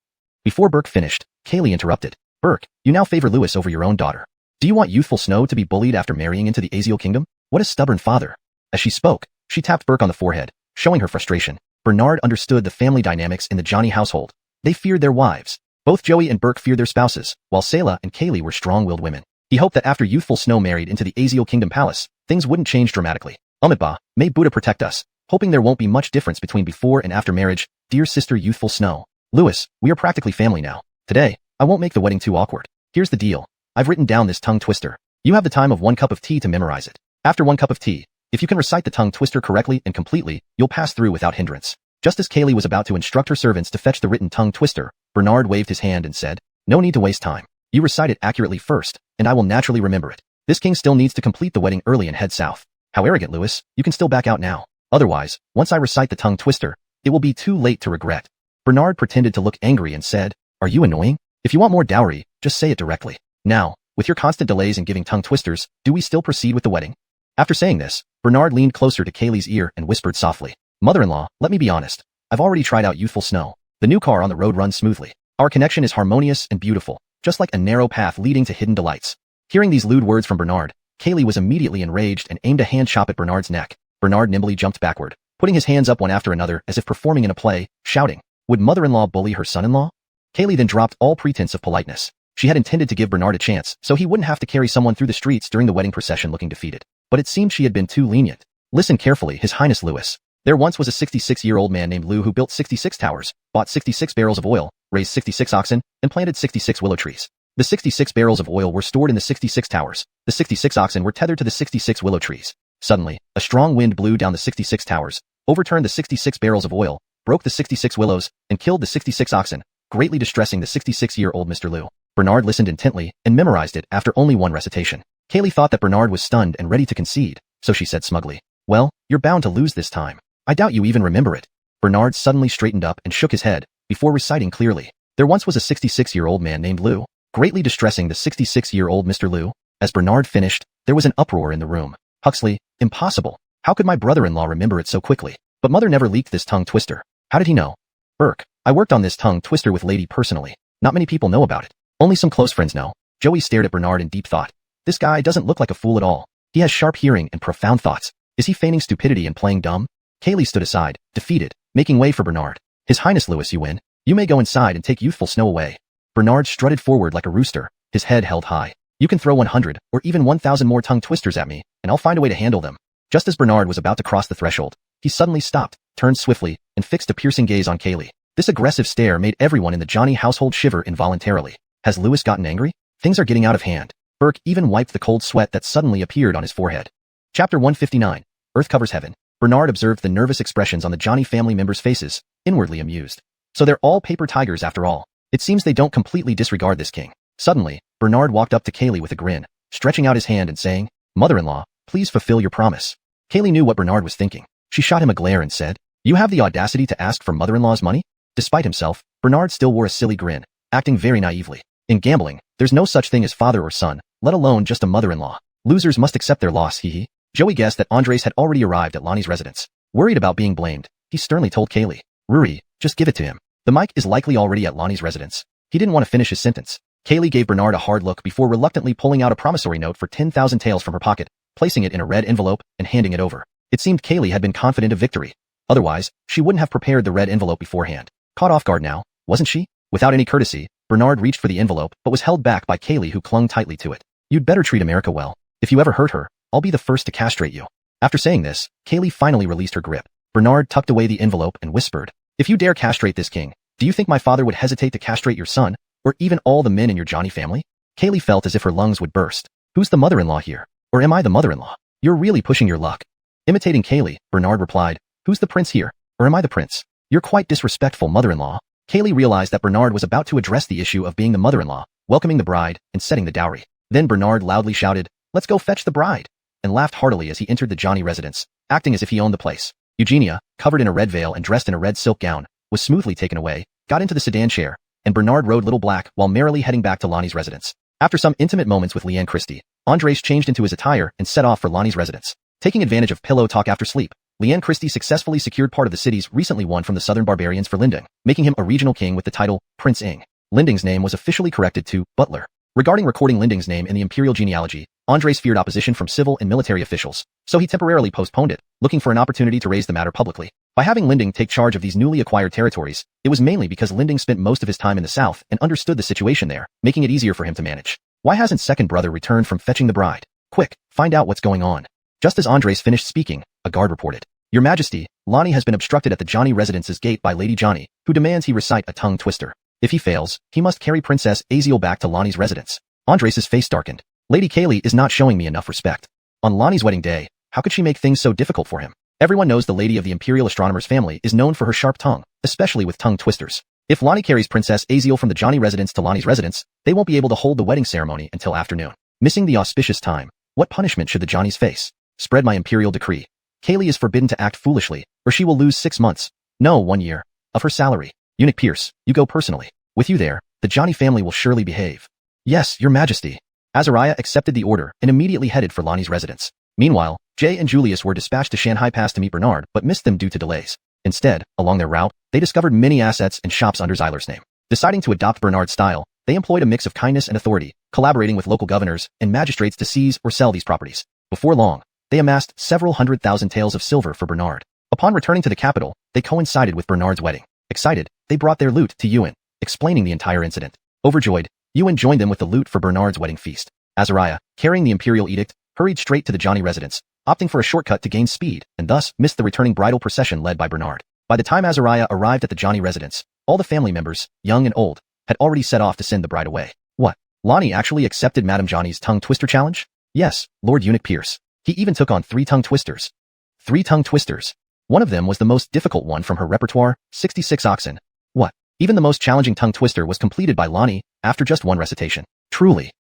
Before Burke finished, Kaylee interrupted. Burke, you now favor Lewis over your own daughter. Do you want Youthful Snow to be bullied after marrying into the Aziel Kingdom? What a stubborn father. As she spoke, she tapped Burke on the forehead, showing her frustration. Bernard understood the family dynamics in the Johnny household. They feared their wives. Both Joey and Burke feared their spouses, while Selah and Kaylee were strong-willed women. He hoped that after Youthful Snow married into the Aziel Kingdom Palace, things wouldn't change dramatically. Amitabha, may Buddha protect us. Hoping there won't be much difference between before and after marriage, dear sister Youthful Snow. Lewis, we are practically family now. Today, I won't make the wedding too awkward. Here's the deal. I've written down this tongue twister. You have the time of 1 cup of tea to memorize it. After 1 cup of tea, if you can recite the tongue twister correctly and completely, you'll pass through without hindrance. Just as Kaylee was about to instruct her servants to fetch the written tongue twister, Bernard waved his hand and said, no need to waste time. You recite it accurately first, and I will naturally remember it. This king still needs to complete the wedding early and head south. How arrogant, Lewis. You can still back out now. Otherwise, once I recite the tongue twister, it will be too late to regret. Bernard pretended to look angry and said, are you annoying? If you want more dowry, just say it directly. Now, with your constant delays in giving tongue twisters, do we still proceed with the wedding? After saying this, Bernard leaned closer to Kaylee's ear and whispered softly, Mother-in-law, let me be honest. I've already tried out Youthful Snow. The new car on the road runs smoothly. Our connection is harmonious and beautiful, just like a narrow path leading to hidden delights. Hearing these lewd words from Bernard, Kaylee was immediately enraged and aimed a hand chop at Bernard's neck. Bernard nimbly jumped backward, putting his hands up one after another as if performing in a play, shouting, would mother-in-law bully her son-in-law? Kaylee then dropped all pretense of politeness. She had intended to give Bernard a chance so he wouldn't have to carry someone through the streets during the wedding procession looking defeated. But it seemed she had been too lenient. Listen carefully, His Highness Louis. There once was a 66-year-old man named Lou who built 66 towers, bought 66 barrels of oil, raised 66 oxen, and planted 66 willow trees. The 66 barrels of oil were stored in the 66 towers. The 66 oxen were tethered to the 66 willow trees. Suddenly, a strong wind blew down the 66 towers, overturned the 66 barrels of oil, broke the 66 willows, and killed the 66 oxen, greatly distressing the 66-year-old Mr. Lou. Bernard listened intently and memorized it after only one recitation. Kaylee thought that Bernard was stunned and ready to concede, so she said smugly, "Well, you're bound to lose this time. I doubt you even remember it." Bernard suddenly straightened up and shook his head, before reciting clearly. There once was a 66-year-old man named Lou, greatly distressing the 66-year-old Mr. Lou. As Bernard finished, there was an uproar in the room. Huxley, impossible. How could my brother-in-law remember it so quickly? But mother never leaked this tongue twister. How did he know? Burke, I worked on this tongue twister with Lady personally. Not many people know about it. Only some close friends know. Joey stared at Bernard in deep thought. This guy doesn't look like a fool at all. He has sharp hearing and profound thoughts. Is he feigning stupidity and playing dumb? Kaylee stood aside, defeated, making way for Bernard. His Highness Louis, you win. You may go inside and take youthful Snow away. Bernard strutted forward like a rooster, his head held high. You can throw 100 or even 1,000 more tongue twisters at me, and I'll find a way to handle them. Just as Bernard was about to cross the threshold, he suddenly stopped, turned swiftly, and fixed a piercing gaze on Kaylee. This aggressive stare made everyone in the Johnny household shiver involuntarily. Has Louis gotten angry? Things are getting out of hand. Burke even wiped the cold sweat that suddenly appeared on his forehead. Chapter 159. Earth covers heaven. Bernard observed the nervous expressions on the Johnny family members' faces, inwardly amused. So they're all paper tigers after all. It seems they don't completely disregard this king. Suddenly, Bernard walked up to Kaylee with a grin, stretching out his hand and saying, "Mother-in-law, please fulfill your promise." Kaylee knew what Bernard was thinking. She shot him a glare and said, "You have the audacity to ask for mother-in-law's money?" Despite himself, Bernard still wore a silly grin, acting very naively. In gambling, there's no such thing as father or son, let alone just a mother-in-law. Losers must accept their loss, hee hee. Joey guessed that Andres had already arrived at Lonnie's residence. Worried about being blamed, he sternly told Kaylee, "Ruri, just give it to him. The Mike is likely already at Lonnie's residence." He didn't want to finish his sentence. Kaylee gave Bernard a hard look before reluctantly pulling out a promissory note for 10,000 taels from her pocket, placing it in a red envelope and handing it over. It seemed Kaylee had been confident of victory. Otherwise, she wouldn't have prepared the red envelope beforehand. Caught off guard now, wasn't she? Without any courtesy, Bernard reached for the envelope but was held back by Kaylee, who clung tightly to it. "You'd better treat America well. If you ever hurt her, I'll be the first to castrate you." After saying this, Kaylee finally released her grip. Bernard tucked away the envelope and whispered, "If you dare castrate this king, do you think my father would hesitate to castrate your son, or even all the men in your Johnny family?" Kaylee felt as if her lungs would burst. "Who's the mother-in-law here? Or am I the mother-in-law? You're really pushing your luck." Imitating Kaylee, Bernard replied, "Who's the prince here? Or am I the prince? You're quite disrespectful, mother-in-law." Kaylee realized that Bernard was about to address the issue of being the mother-in-law, welcoming the bride, and setting the dowry. Then Bernard loudly shouted, "Let's go fetch the bride," and laughed heartily as he entered the Johnny residence, acting as if he owned the place. Eugenia, covered in a red veil and dressed in a red silk gown, was smoothly taken away, got into the sedan chair, and Bernard rode Little Black while merrily heading back to Lonnie's residence. After some intimate moments with Leanne Christie, Andres changed into his attire and set off for Lonnie's residence. Taking advantage of pillow talk after sleep, Leanne Christie successfully secured part of the cities recently won from the southern barbarians for Linding, making him a regional king with the title Prince Ing. Linding's name was officially corrected to Butler. Regarding recording Linding's name in the imperial genealogy, Andres feared opposition from civil and military officials, so he temporarily postponed it, looking for an opportunity to raise the matter publicly. By having Linding take charge of these newly acquired territories, it was mainly because Linding spent most of his time in the south and understood the situation there, making it easier for him to manage. Why hasn't second brother returned from fetching the bride? Quick, find out what's going on. Just as Andres finished speaking, a guard reported, "Your Majesty, Lonnie has been obstructed at the Johnny residence's gate by Lady Johnny, who demands he recite a tongue twister. If he fails, he must carry Princess Aziel back to Lonnie's residence." Andres's face darkened. Lady Kaylee is not showing me enough respect. On Lonnie's wedding day, how could she make things so difficult for him? Everyone knows the lady of the Imperial Astronomer's family is known for her sharp tongue, especially with tongue twisters. If Lonnie carries Princess Aziel from the Johnny residence to Lonnie's residence, they won't be able to hold the wedding ceremony until afternoon. Missing the auspicious time, what punishment should the Johnnies face? Spread my imperial decree. Kaylee is forbidden to act foolishly, or she will lose 6 months, no 1 year, of her salary. Eunuch Pierce, you go personally. With you there, the Johnny family will surely behave. Yes, Your Majesty. Azariah accepted the order and immediately headed for Lonnie's residence. Meanwhile, Jay and Julius were dispatched to Shanghai Pass to meet Bernard but missed them due to delays. Instead, along their route, they discovered many assets and shops under Zyler's name. Deciding to adopt Bernard's style, they employed a mix of kindness and authority, collaborating with local governors and magistrates to seize or sell these properties. Before long, they amassed several 100,000 taels of silver for Bernard. Upon returning to the capital, they coincided with Bernard's wedding. Excited, they brought their loot to Ewan, explaining the entire incident. Overjoyed, Ewan joined them with the loot for Bernard's wedding feast. Azariah, carrying the imperial edict, hurried straight to the Johnny residence, opting for a shortcut to gain speed, and thus missed the returning bridal procession led by Bernard. By the time Azariah arrived at the Johnny residence, all the family members, young and old, had already set off to send the bride away. What? Lonnie actually accepted Madame Johnny's tongue twister challenge? Yes, Lord Eunuch Pierce. He even took on 3 tongue twisters. 3 tongue twisters. One of them was the most difficult one from her repertoire, 66 oxen. What? Even the most challenging tongue twister was completed by Lonnie after just 1 recitation. Truly.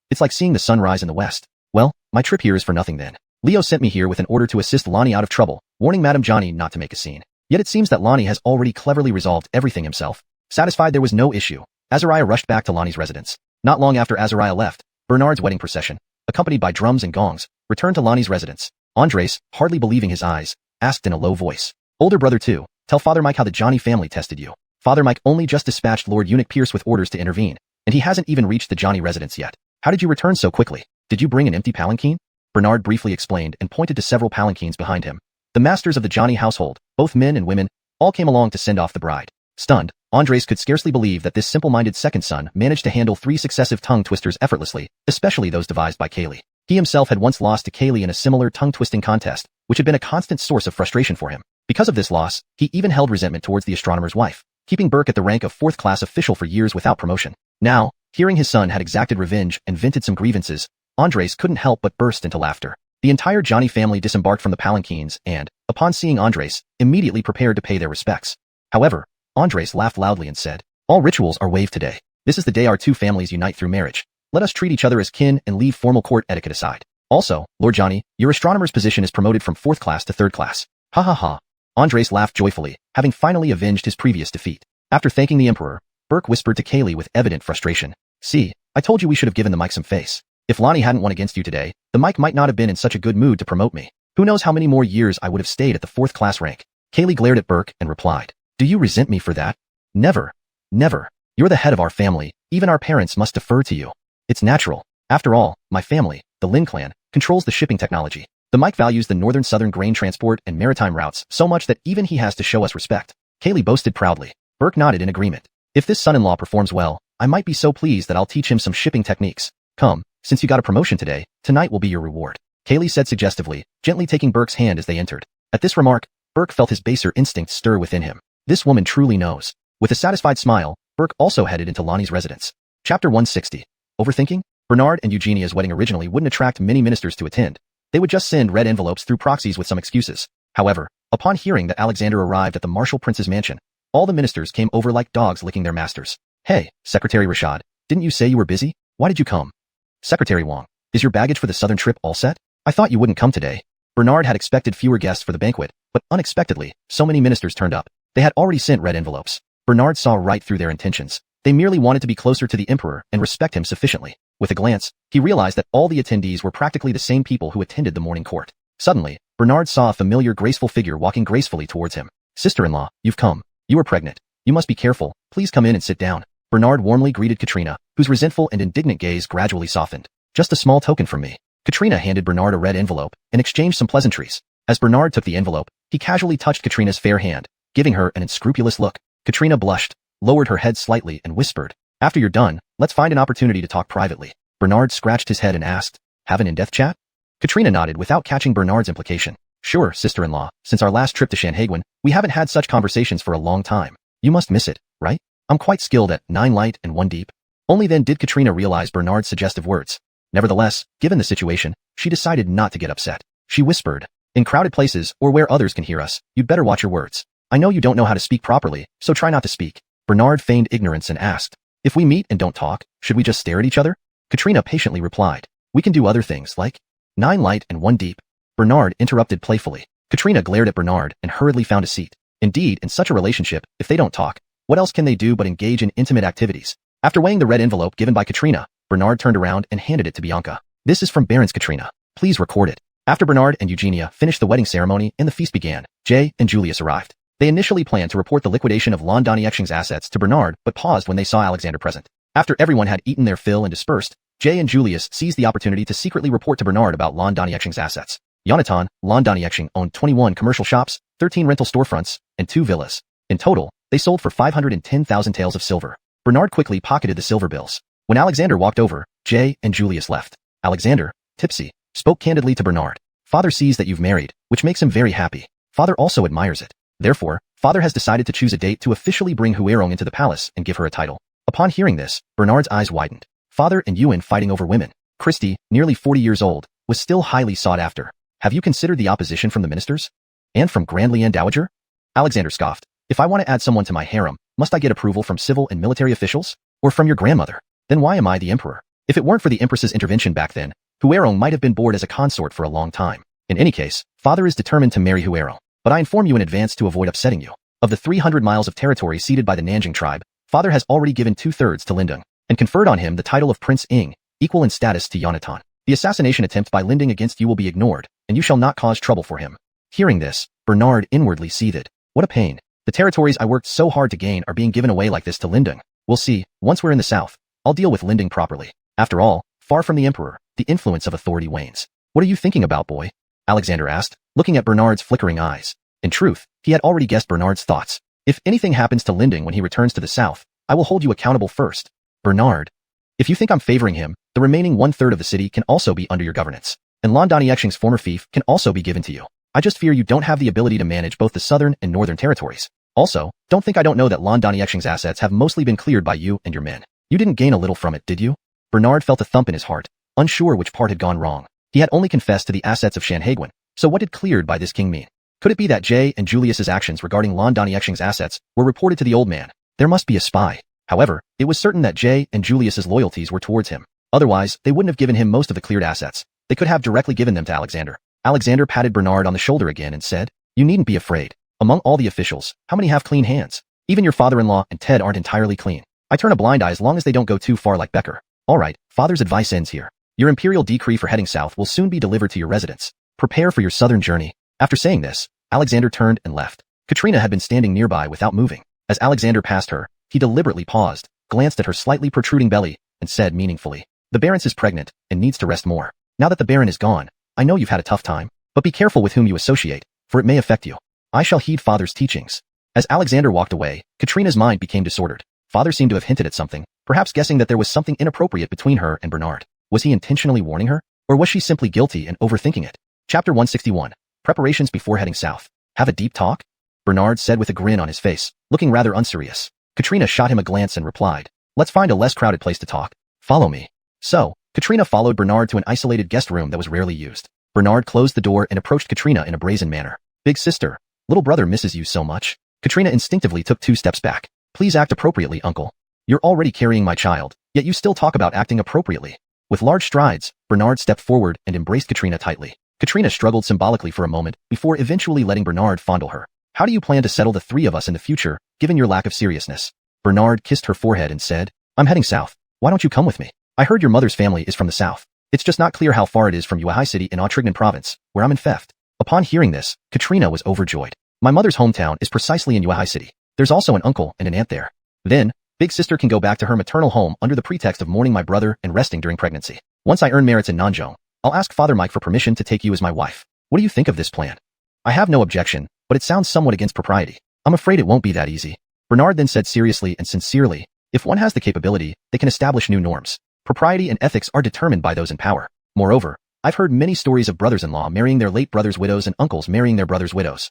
It's like seeing the sun rise in the west. Well, my trip here is for nothing then. Leo sent me here with an order to assist Lonnie out of trouble, warning Madame Johnny not to make a scene. Yet it seems that Lonnie has already cleverly resolved everything himself. Satisfied there was no issue, Azariah rushed back to Lonnie's residence. Not long after Azariah left, Bernard's wedding procession, accompanied by drums and gongs, returned to Lonnie's residence. Andres, hardly believing his eyes, asked in a low voice. Older brother too, tell Father Mike how the Johnny family tested you. Father Mike only just dispatched Lord Eunuch Pierce with orders to intervene, and he hasn't even reached the Johnny residence yet. How did you return so quickly? Did you bring an empty palanquin? Bernard briefly explained and pointed to several palanquins behind him. The masters of the Johnny household, both men and women, all came along to send off the bride. Stunned, Andres could scarcely believe that this simple-minded second son managed to handle 3 successive tongue twisters effortlessly, especially those devised by Kaylee. He himself had once lost to Kaylee in a similar tongue-twisting contest, which had been a constant source of frustration for him. Because of this loss, he even held resentment towards the astronomer's wife, keeping Burke at the rank of 4th-class official for years without promotion. Now, hearing his son had exacted revenge and vented some grievances, Andres couldn't help but burst into laughter. The entire Johnny family disembarked from the palanquins and, upon seeing Andres, immediately prepared to pay their respects. However, Andres laughed loudly and said, "All rituals are waived today. This is the day our 2 families unite through marriage. Let us treat each other as kin and leave formal court etiquette aside. Also, Lord Johnny, your astronomer's position is promoted from 4th class to 3rd class. Ha ha ha." Andres laughed joyfully, having finally avenged his previous defeat. After thanking the Emperor, Burke whispered to Kaylee with evident frustration. "See, I told you we should have given the Mike some face. If Lonnie hadn't won against you today, the Mike might not have been in such a good mood to promote me. Who knows how many more years I would have stayed at the 4th class rank." Kaylee glared at Burke and replied, "Do you resent me for that?" Never. You're the head of our family, even our parents must defer to you. It's natural. After all, my family, the Lin clan, controls the shipping technology. The Mike values the northern-southern grain transport and maritime routes so much that even he has to show us respect." Kaylee boasted proudly. Burke nodded in agreement. "If this son-in-law performs well, I might be so pleased that I'll teach him some shipping techniques. Come, since you got a promotion today, tonight will be your reward," Kaylee said suggestively, gently taking Burke's hand as they entered. At this remark, Burke felt his baser instincts stir within him. This woman truly knows. With a satisfied smile, Burke also headed into Lonnie's residence. Chapter 160. Overthinking? Bernard and Eugenia's wedding originally wouldn't attract many ministers to attend. They would just send red envelopes through proxies with some excuses. However, upon hearing that Alexander arrived at the Marshal Prince's mansion, all the ministers came over like dogs licking their masters. "Hey, Secretary Rashad, didn't you say you were busy? Why did you come?" "Secretary Wong, is your baggage for the southern trip all set? I thought you wouldn't come today." Bernard had expected fewer guests for the banquet, but unexpectedly, so many ministers turned up. They had already sent red envelopes. Bernard saw right through their intentions. They merely wanted to be closer to the Emperor and respect him sufficiently. With a glance, he realized that all the attendees were practically the same people who attended the morning court. Suddenly, Bernard saw a familiar graceful figure walking gracefully towards him. "Sister-in-law, you've come. You are pregnant. You must be careful. Please come in and sit down." Bernard warmly greeted Katrina, whose resentful and indignant gaze gradually softened. "Just a small token from me." Katrina handed Bernard a red envelope and exchanged some pleasantries. As Bernard took the envelope, he casually touched Katrina's fair hand, giving her an unscrupulous look. Katrina blushed, lowered her head slightly and whispered, "After you're done, let's find an opportunity to talk privately." Bernard scratched his head and asked, "Have an in-depth chat?" Katrina nodded without catching Bernard's implication. "Sure, sister-in-law, since our last trip to Shanhaguan, we haven't had such conversations for a long time. You must miss it, right? I'm quite skilled at 9 light and 1 deep." Only then did Katrina realize Bernard's suggestive words. Nevertheless, given the situation, she decided not to get upset. She whispered, "In crowded places or where others can hear us, you'd better watch your words. I know you don't know how to speak properly, so try not to speak." Bernard feigned ignorance and asked, "If we meet and don't talk, should we just stare at each other?" Katrina patiently replied, "We can do other things like 9 light and 1 deep." Bernard interrupted playfully. Katrina glared at Bernard and hurriedly found a seat. Indeed, in such a relationship, if they don't talk, what else can they do but engage in intimate activities? After weighing the red envelope given by Katrina, Bernard turned around and handed it to Bianca. "This is from Baron's Katrina. Please record it." After Bernard and Eugenia finished the wedding ceremony and the feast began, Jay and Julius arrived. They initially planned to report the liquidation of Lon Donghua assets to Bernard but paused when they saw Alexander present. After everyone had eaten their fill and dispersed, Jay and Julius seized the opportunity to secretly report to Bernard about Lon Donghua assets. Yonatan, Lon Donghua owned 21 commercial shops, 13 rental storefronts, and 2 villas. In total, they sold for 510,000 taels of silver. Bernard quickly pocketed the silver bills. When Alexander walked over, Jay and Julius left. Alexander, tipsy, spoke candidly to Bernard. Father sees that you've married, which makes him very happy. Father also admires it. Therefore, Father has decided to choose a date to officially bring Huerong into the palace and give her a title. Upon hearing this, Bernard's eyes widened. Father and Yuan fighting over women. Christy, nearly 40 years old, was still highly sought after. Have you considered the opposition from the ministers? And from Grand Lian Dowager? Alexander scoffed. If I want to add someone to my harem, must I get approval from civil and military officials? Or from your grandmother? Then why am I the emperor? If it weren't for the empress's intervention back then, Huerong might have been bored as a consort for a long time. In any case, Father is determined to marry Huerong. But I inform you in advance to avoid upsetting you. Of the 300 miles of territory ceded by the Nanjing tribe, Father has already given 2/3 to Lindung, and conferred on him the title of Prince Ing, equal in status to Yonatan. The assassination attempt by Linding against you will be ignored, and you shall not cause trouble for him. Hearing this, Bernard inwardly seethed. What a pain. The territories I worked so hard to gain are being given away like this to Lindung. We'll see, once we're in the south, I'll deal with Linding properly. After all, far from the emperor, the influence of authority wanes. What are you thinking about, boy? Alexander asked, looking at Bernard's flickering eyes. In truth, he had already guessed Bernard's thoughts. If anything happens to Linding when he returns to the south, I will hold you accountable first. Bernard. If you think I'm favoring him, the remaining 1/3 of the city can also be under your governance. And Lon Daniexing's former fief can also be given to you. I just fear you don't have the ability to manage both the southern and northern territories. Also, don't think I don't know that Lon Daniexing's assets have mostly been cleared by you and your men. You didn't gain a little from it, did you? Bernard felt a thump in his heart, unsure which part had gone wrong. He had only confessed to the assets of Shanhaiguan, so what did cleared by this king mean? Could it be that Jay and Julius's actions regarding Lon Daniexing's assets were reported to the old man? There must be a spy. However, it was certain that Jay and Julius's loyalties were towards him. Otherwise, they wouldn't have given him most of the cleared assets. They could have directly given them to Alexander. Alexander patted Bernard on the shoulder again and said, you needn't be afraid. Among all the officials, how many have clean hands? Even your father-in-law and Ted aren't entirely clean. I turn a blind eye as long as they don't go too far like Becker. Alright, Father's advice ends here. Your imperial decree for heading south will soon be delivered to your residence. Prepare for your southern journey. After saying this, Alexander turned and left. Katrina had been standing nearby without moving. As Alexander passed her, he deliberately paused, glanced at her slightly protruding belly, and said meaningfully, the Baroness is pregnant and needs to rest more. Now that the Baron is gone, I know you've had a tough time, but be careful with whom you associate, for it may affect you. I shall heed Father's teachings. As Alexander walked away, Katrina's mind became disordered. Father seemed to have hinted at something, perhaps guessing that there was something inappropriate between her and Bernard. Was he intentionally warning her? Or was she simply guilty and overthinking it? Chapter 161. Preparations before heading south. Have a deep talk? Bernard said with a grin on his face, looking rather unserious. Katrina shot him a glance and replied, let's find a less crowded place to talk. Follow me. So, Katrina followed Bernard to an isolated guest room that was rarely used. Bernard closed the door and approached Katrina in a brazen manner. Big sister, little brother misses you so much. Katrina instinctively took 2 steps back. Please act appropriately, uncle. You're already carrying my child, yet you still talk about acting appropriately. With large strides, Bernard stepped forward and embraced Katrina tightly. Katrina struggled symbolically for a moment before eventually letting Bernard fondle her. How do you plan to settle the 3 of us in the future, given your lack of seriousness? Bernard kissed her forehead and said, I'm heading south. Why don't you come with me? I heard your mother's family is from the south. It's just not clear how far it is from Yuehai City in Autrignan province, where I'm in theft. Upon hearing this, Katrina was overjoyed. My mother's hometown is precisely in Yuehai City. There's also an uncle and an aunt there. Then, big sister can go back to her maternal home under the pretext of mourning my brother and resting during pregnancy. Once I earn merits in Nanjong, I'll ask Father Mike for permission to take you as my wife. What do you think of this plan? I have no objection, but it sounds somewhat against propriety. I'm afraid it won't be that easy. Bernard then said seriously and sincerely, if one has the capability, they can establish new norms. Propriety and ethics are determined by those in power. Moreover, I've heard many stories of brothers-in-law marrying their late brothers' widows and uncles marrying their brothers' widows.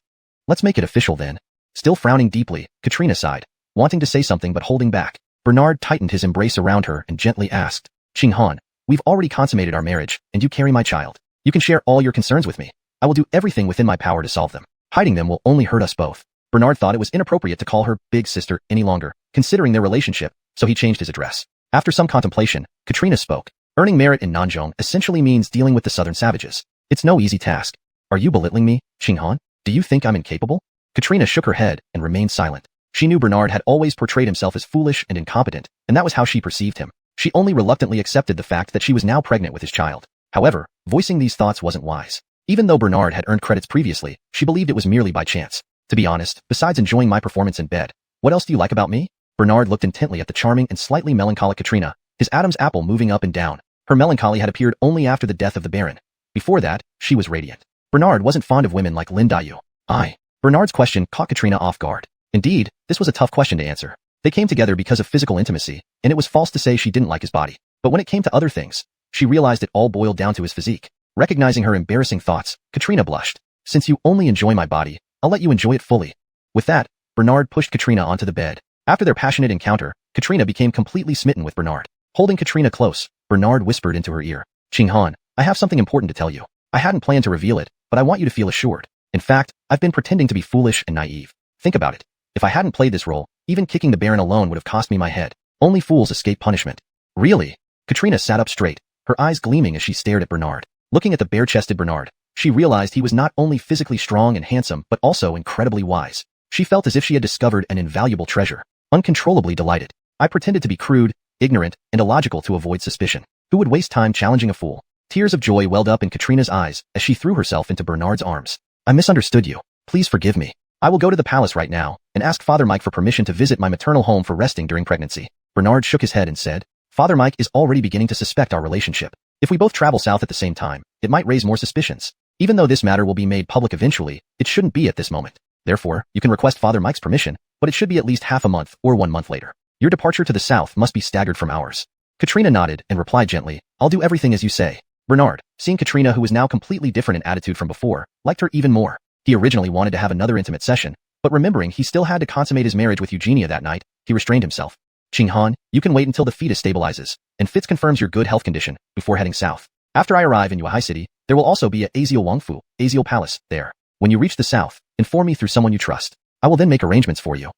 Let's make it official then. Still frowning deeply, Katrina sighed, wanting to say something but holding back. Bernard tightened his embrace around her and gently asked, Qing Han, we've already consummated our marriage, and you carry my child. You can share all your concerns with me. I will do everything within my power to solve them. Hiding them will only hurt us both. Bernard thought it was inappropriate to call her big sister any longer, considering their relationship, so he changed his address. After some contemplation, Katrina spoke. Earning merit in Nanjong essentially means dealing with the southern savages. It's no easy task. Are you belittling me, Qing Han? Do you think I'm incapable? Katrina shook her head and remained silent. She knew Bernard had always portrayed himself as foolish and incompetent, and that was how she perceived him. She only reluctantly accepted the fact that she was now pregnant with his child. However, voicing these thoughts wasn't wise. Even though Bernard had earned credits previously, she believed it was merely by chance. To be honest, besides enjoying my performance in bed, what else do you like about me? Bernard looked intently at the charming and slightly melancholic Katrina, his Adam's apple moving up and down. Her melancholy had appeared only after the death of the Baron. Before that, she was radiant. Bernard wasn't fond of women like Lin Dayu. Bernard's question caught Katrina off guard. Indeed, this was a tough question to answer. They came together because of physical intimacy, and it was false to say she didn't like his body. But when it came to other things, she realized it all boiled down to his physique. Recognizing her embarrassing thoughts, Katrina blushed. Since you only enjoy my body, I'll let you enjoy it fully. With that, Bernard pushed Katrina onto the bed. After their passionate encounter, Katrina became completely smitten with Bernard. Holding Katrina close, Bernard whispered into her ear, "Qinghan, I have something important to tell you. I hadn't planned to reveal it, but I want you to feel assured. In fact, I've been pretending to be foolish and naive. Think about it. If I hadn't played this role, even kicking the Baron alone would have cost me my head. Only fools escape punishment." "Really?" Katrina sat up straight, her eyes gleaming as she stared at Bernard. Looking at the bare-chested Bernard, she realized he was not only physically strong and handsome but also incredibly wise. She felt as if she had discovered an invaluable treasure. Uncontrollably delighted. "I pretended to be crude, ignorant, and illogical to avoid suspicion. Who would waste time challenging a fool?" Tears of joy welled up in Katrina's eyes as she threw herself into Bernard's arms. "I misunderstood you. Please forgive me. I will go to the palace right now and ask Father Mike for permission to visit my maternal home for resting during pregnancy." Bernard shook his head and said, "Father Mike is already beginning to suspect our relationship. If we both travel south at the same time, it might raise more suspicions. Even though this matter will be made public eventually, it shouldn't be at this moment. Therefore, you can request Father Mike's permission, but it should be at least half a month or 1 month later. Your departure to the south must be staggered from ours." Katrina nodded and replied gently, "I'll do everything as you say." Bernard, seeing Katrina, who was now completely different in attitude from before, liked her even more. He originally wanted to have another intimate session, but remembering he still had to consummate his marriage with Eugenia that night, he restrained himself. "Qinghan, you can wait until the fetus stabilizes, and Fitz confirms your good health condition, before heading south. After I arrive in Unify City, there will also be a Azio Wangfu, Azio Palace, there. When you reach the south, inform me through someone you trust. I will then make arrangements for you."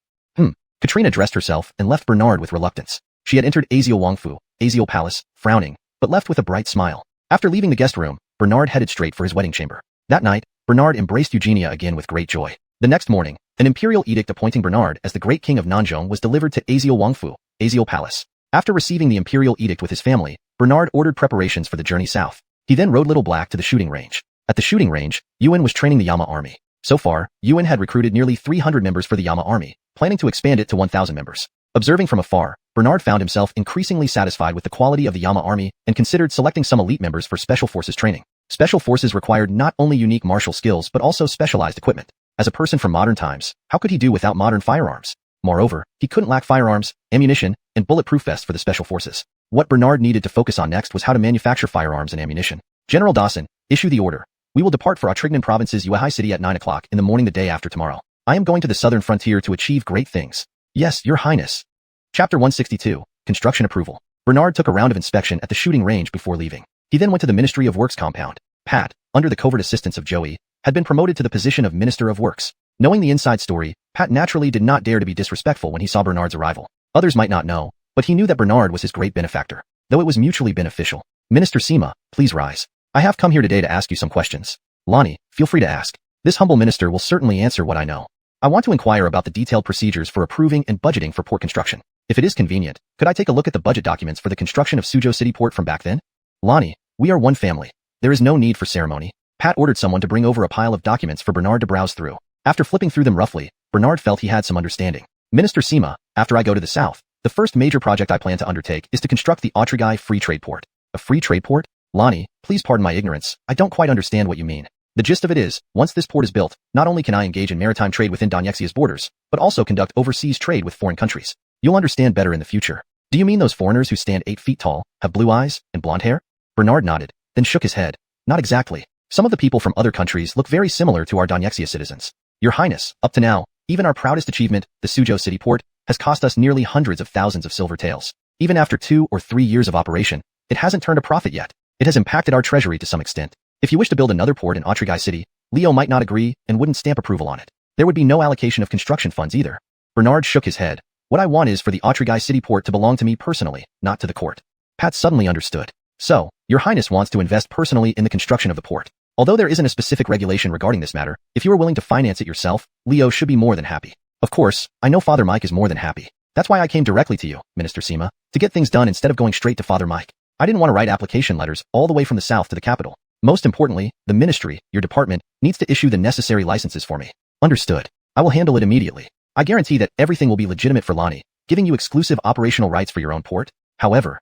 Katrina dressed herself and left Bernard with reluctance. She had entered Azio Wangfu, Azio Palace, frowning, but left with a bright smile. After leaving the guest room, Bernard headed straight for his wedding chamber. That night, Bernard embraced Eugenia again with great joy. The next morning, an imperial edict appointing Bernard as the great king of Nanzhong was delivered to Azio Wangfu, Azio Palace. After receiving the imperial edict with his family, Bernard ordered preparations for the journey south. He then rode Little Black to the shooting range. At the shooting range, Yuan was training the Yama army. So far, Yuan had recruited nearly 300 members for the Yama army, planning to expand it to 1,000 members. Observing from afar, Bernard found himself increasingly satisfied with the quality of the Yama army and considered selecting some elite members for special forces training. Special forces required not only unique martial skills but also specialized equipment. As a person from modern times, how could he do without modern firearms? Moreover, he couldn't lack firearms, ammunition, and bulletproof vests for the special forces. What Bernard needed to focus on next was how to manufacture firearms and ammunition. "General Dawson, issue the order. We will depart for Atrignan Province's Unify City at 9 o'clock in the morning the day after tomorrow. I am going to the southern frontier to achieve great things." "Yes, Your Highness." Chapter 162, Construction Approval. Bernard took a round of inspection at the shooting range before leaving. He then went to the Ministry of Works compound. Pat, under the covert assistance of Joey, had been promoted to the position of Minister of Works. Knowing the inside story, Pat naturally did not dare to be disrespectful when he saw Bernard's arrival. Others might not know, but he knew that Bernard was his great benefactor, though it was mutually beneficial. "Minister Sima, please rise. I have come here today to ask you some questions." "Lonnie, feel free to ask. This humble minister will certainly answer what I know. I want to inquire about the detailed procedures for approving and budgeting for port construction. If it is convenient, could I take a look at the budget documents for the construction of Suzhou City Port from back then?" "Lonnie, we are one family. There is no need for ceremony." Pat ordered someone to bring over a pile of documents for Bernard to browse through. After flipping through them roughly, Bernard felt he had some understanding. "Minister Sima, after I go to the south, the first major project I plan to undertake is to construct the Aotrigai Free Trade Port." "A free trade port?" "Lonnie, please pardon my ignorance. I don't quite understand what you mean. The gist of it is, once this port is built, not only can I engage in maritime trade within Donyexia's borders, but also conduct overseas trade with foreign countries. You'll understand better in the future." "Do you mean those foreigners who stand 8 feet tall, have blue eyes, and blonde hair?" Bernard nodded, then shook his head. "Not exactly. Some of the people from other countries look very similar to our Donyexia citizens. Your Highness, up to now, even our proudest achievement, the Suzhou City Port, has cost us nearly hundreds of thousands of silver taels. Even after 2 or 3 years of operation, it hasn't turned a profit yet. It has impacted our treasury to some extent. If you wish to build another port in Aotrigai City, Leo might not agree and wouldn't stamp approval on it. There would be no allocation of construction funds either." Bernard shook his head. "What I want is for the Aotrigai City Port to belong to me personally, not to the court." Pat suddenly understood. "So, Your Highness wants to invest personally in the construction of the port. Although there isn't a specific regulation regarding this matter, if you are willing to finance it yourself, Leo should be more than happy." "Of course, I know Father Mike is more than happy. That's why I came directly to you, Minister Sima, to get things done instead of going straight to Father Mike. I didn't want to write application letters all the way from the south to the capital. Most importantly, the ministry, your department, needs to issue the necessary licenses for me." "Understood. I will handle it immediately. I guarantee that everything will be legitimate for Lonnie, giving you exclusive operational rights for your own port. However,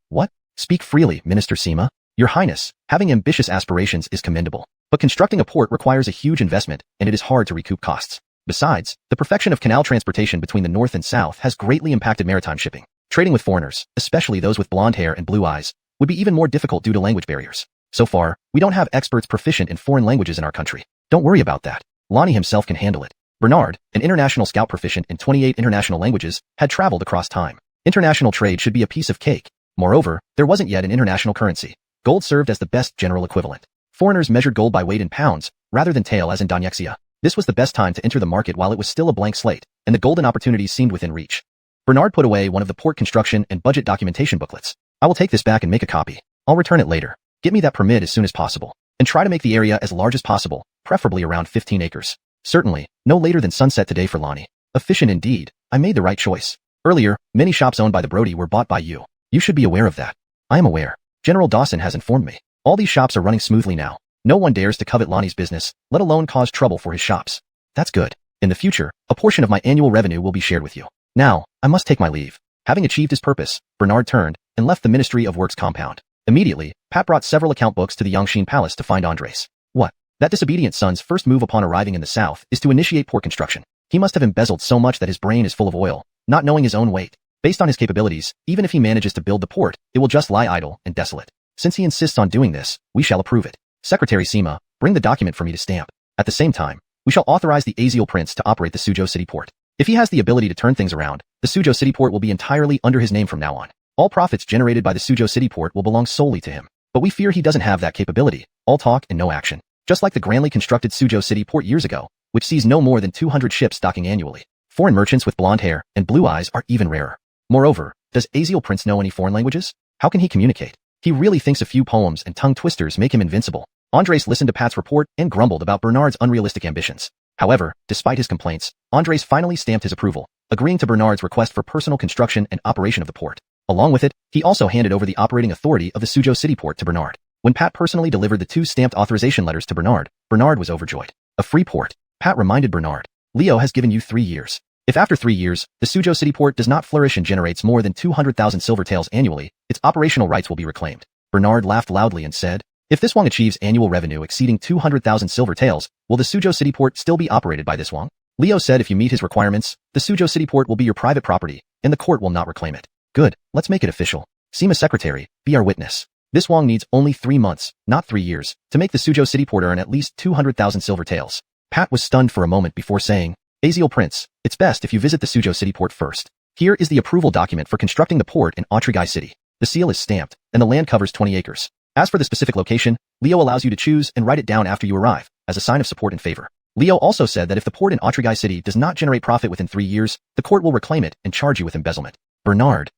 what? Speak freely, Minister Sima. Your Highness, having ambitious aspirations is commendable, but constructing a port requires a huge investment, and it is hard to recoup costs. Besides, the perfection of canal transportation between the north and south has greatly impacted maritime shipping. Trading with foreigners, especially those with blonde hair and blue eyes, would be even more difficult due to language barriers. So far, we don't have experts proficient in foreign languages in our country. Don't worry about that. Lonnie himself can handle it. Bernard, an international scout proficient in 28 international languages, had traveled across time. International trade should be a piece of cake. Moreover, there wasn't yet an international currency. Gold served as the best general equivalent. Foreigners measured gold by weight in pounds, rather than tael as in donghua. This was the best time to enter the market while it was still a blank slate, and the golden opportunities seemed within reach. Bernard put away one of the port construction and budget documentation booklets. I will take this back and make a copy. I'll return it later. Get me that permit as soon as possible. And try to make the area as large as possible, preferably around 15 acres. Certainly, no later than sunset today for Lonnie. Efficient indeed. I made the right choice. Earlier, many shops owned by the Brody were bought by you. You should be aware of that. I am aware. General Dawson has informed me. All these shops are running smoothly now. No one dares to covet Lonnie's business, let alone cause trouble for his shops. That's good. In the future, a portion of my annual revenue will be shared with you. Now, I must take my leave. Having achieved his purpose, Bernard turned and left the Ministry of Works compound. Immediately, Pat brought several account books to the Yangxin Palace to find Andres. What? That disobedient son's first move upon arriving in the south is to initiate port construction. He must have embezzled so much that his brain is full of oil, not knowing his own weight. Based on his capabilities, even if he manages to build the port, it will just lie idle and desolate. Since he insists on doing this, we shall approve it. Secretary Sima, bring the document for me to stamp. At the same time, we shall authorize the Aziel Prince to operate the Suzhou City Port. If he has the ability to turn things around, the Suzhou City Port will be entirely under his name from now on. All profits generated by the Suzhou City Port will belong solely to him. But we fear he doesn't have that capability. All talk and no action. Just like the grandly constructed Suzhou City Port years ago, which sees no more than 200 ships docking annually. Foreign merchants with blonde hair and blue eyes are even rarer. Moreover, does Aziel Prince know any foreign languages? How can he communicate? He really thinks a few poems and tongue twisters make him invincible. Andres listened to Pat's report and grumbled about Bernard's unrealistic ambitions. However, despite his complaints, Andres finally stamped his approval, agreeing to Bernard's request for personal construction and operation of the port. Along with it, he also handed over the operating authority of the Suzhou City Port to Bernard. When Pat personally delivered the 2 stamped authorization letters to Bernard, Bernard was overjoyed. A free port. Pat reminded Bernard. Leo has given you 3 years. If after 3 years, the Suzhou City Port does not flourish and generates more than 200,000 silver taels annually, its operational rights will be reclaimed. Bernard laughed loudly and said, if this Wang achieves annual revenue exceeding 200,000 silver taels, will the Suzhou City Port still be operated by this Wang? Leo said if you meet his requirements, the Suzhou City Port will be your private property, and the court will not reclaim it. Good, let's make it official. Sima Secretary, be our witness. This Wang needs only 3 months, not 3 years, to make the Suzhou City Port earn at least 200,000 silver taels. Pat was stunned for a moment before saying, Aziel Prince, it's best if you visit the Suzhou City Port first. Here is the approval document for constructing the port in Aotrigai City. The seal is stamped, and the land covers 20 acres. As for the specific location, Leo allows you to choose and write it down after you arrive, as a sign of support and favor. Leo also said that if the port in Aotrigai City does not generate profit within 3 years, the court will reclaim it and charge you with embezzlement. Bernard.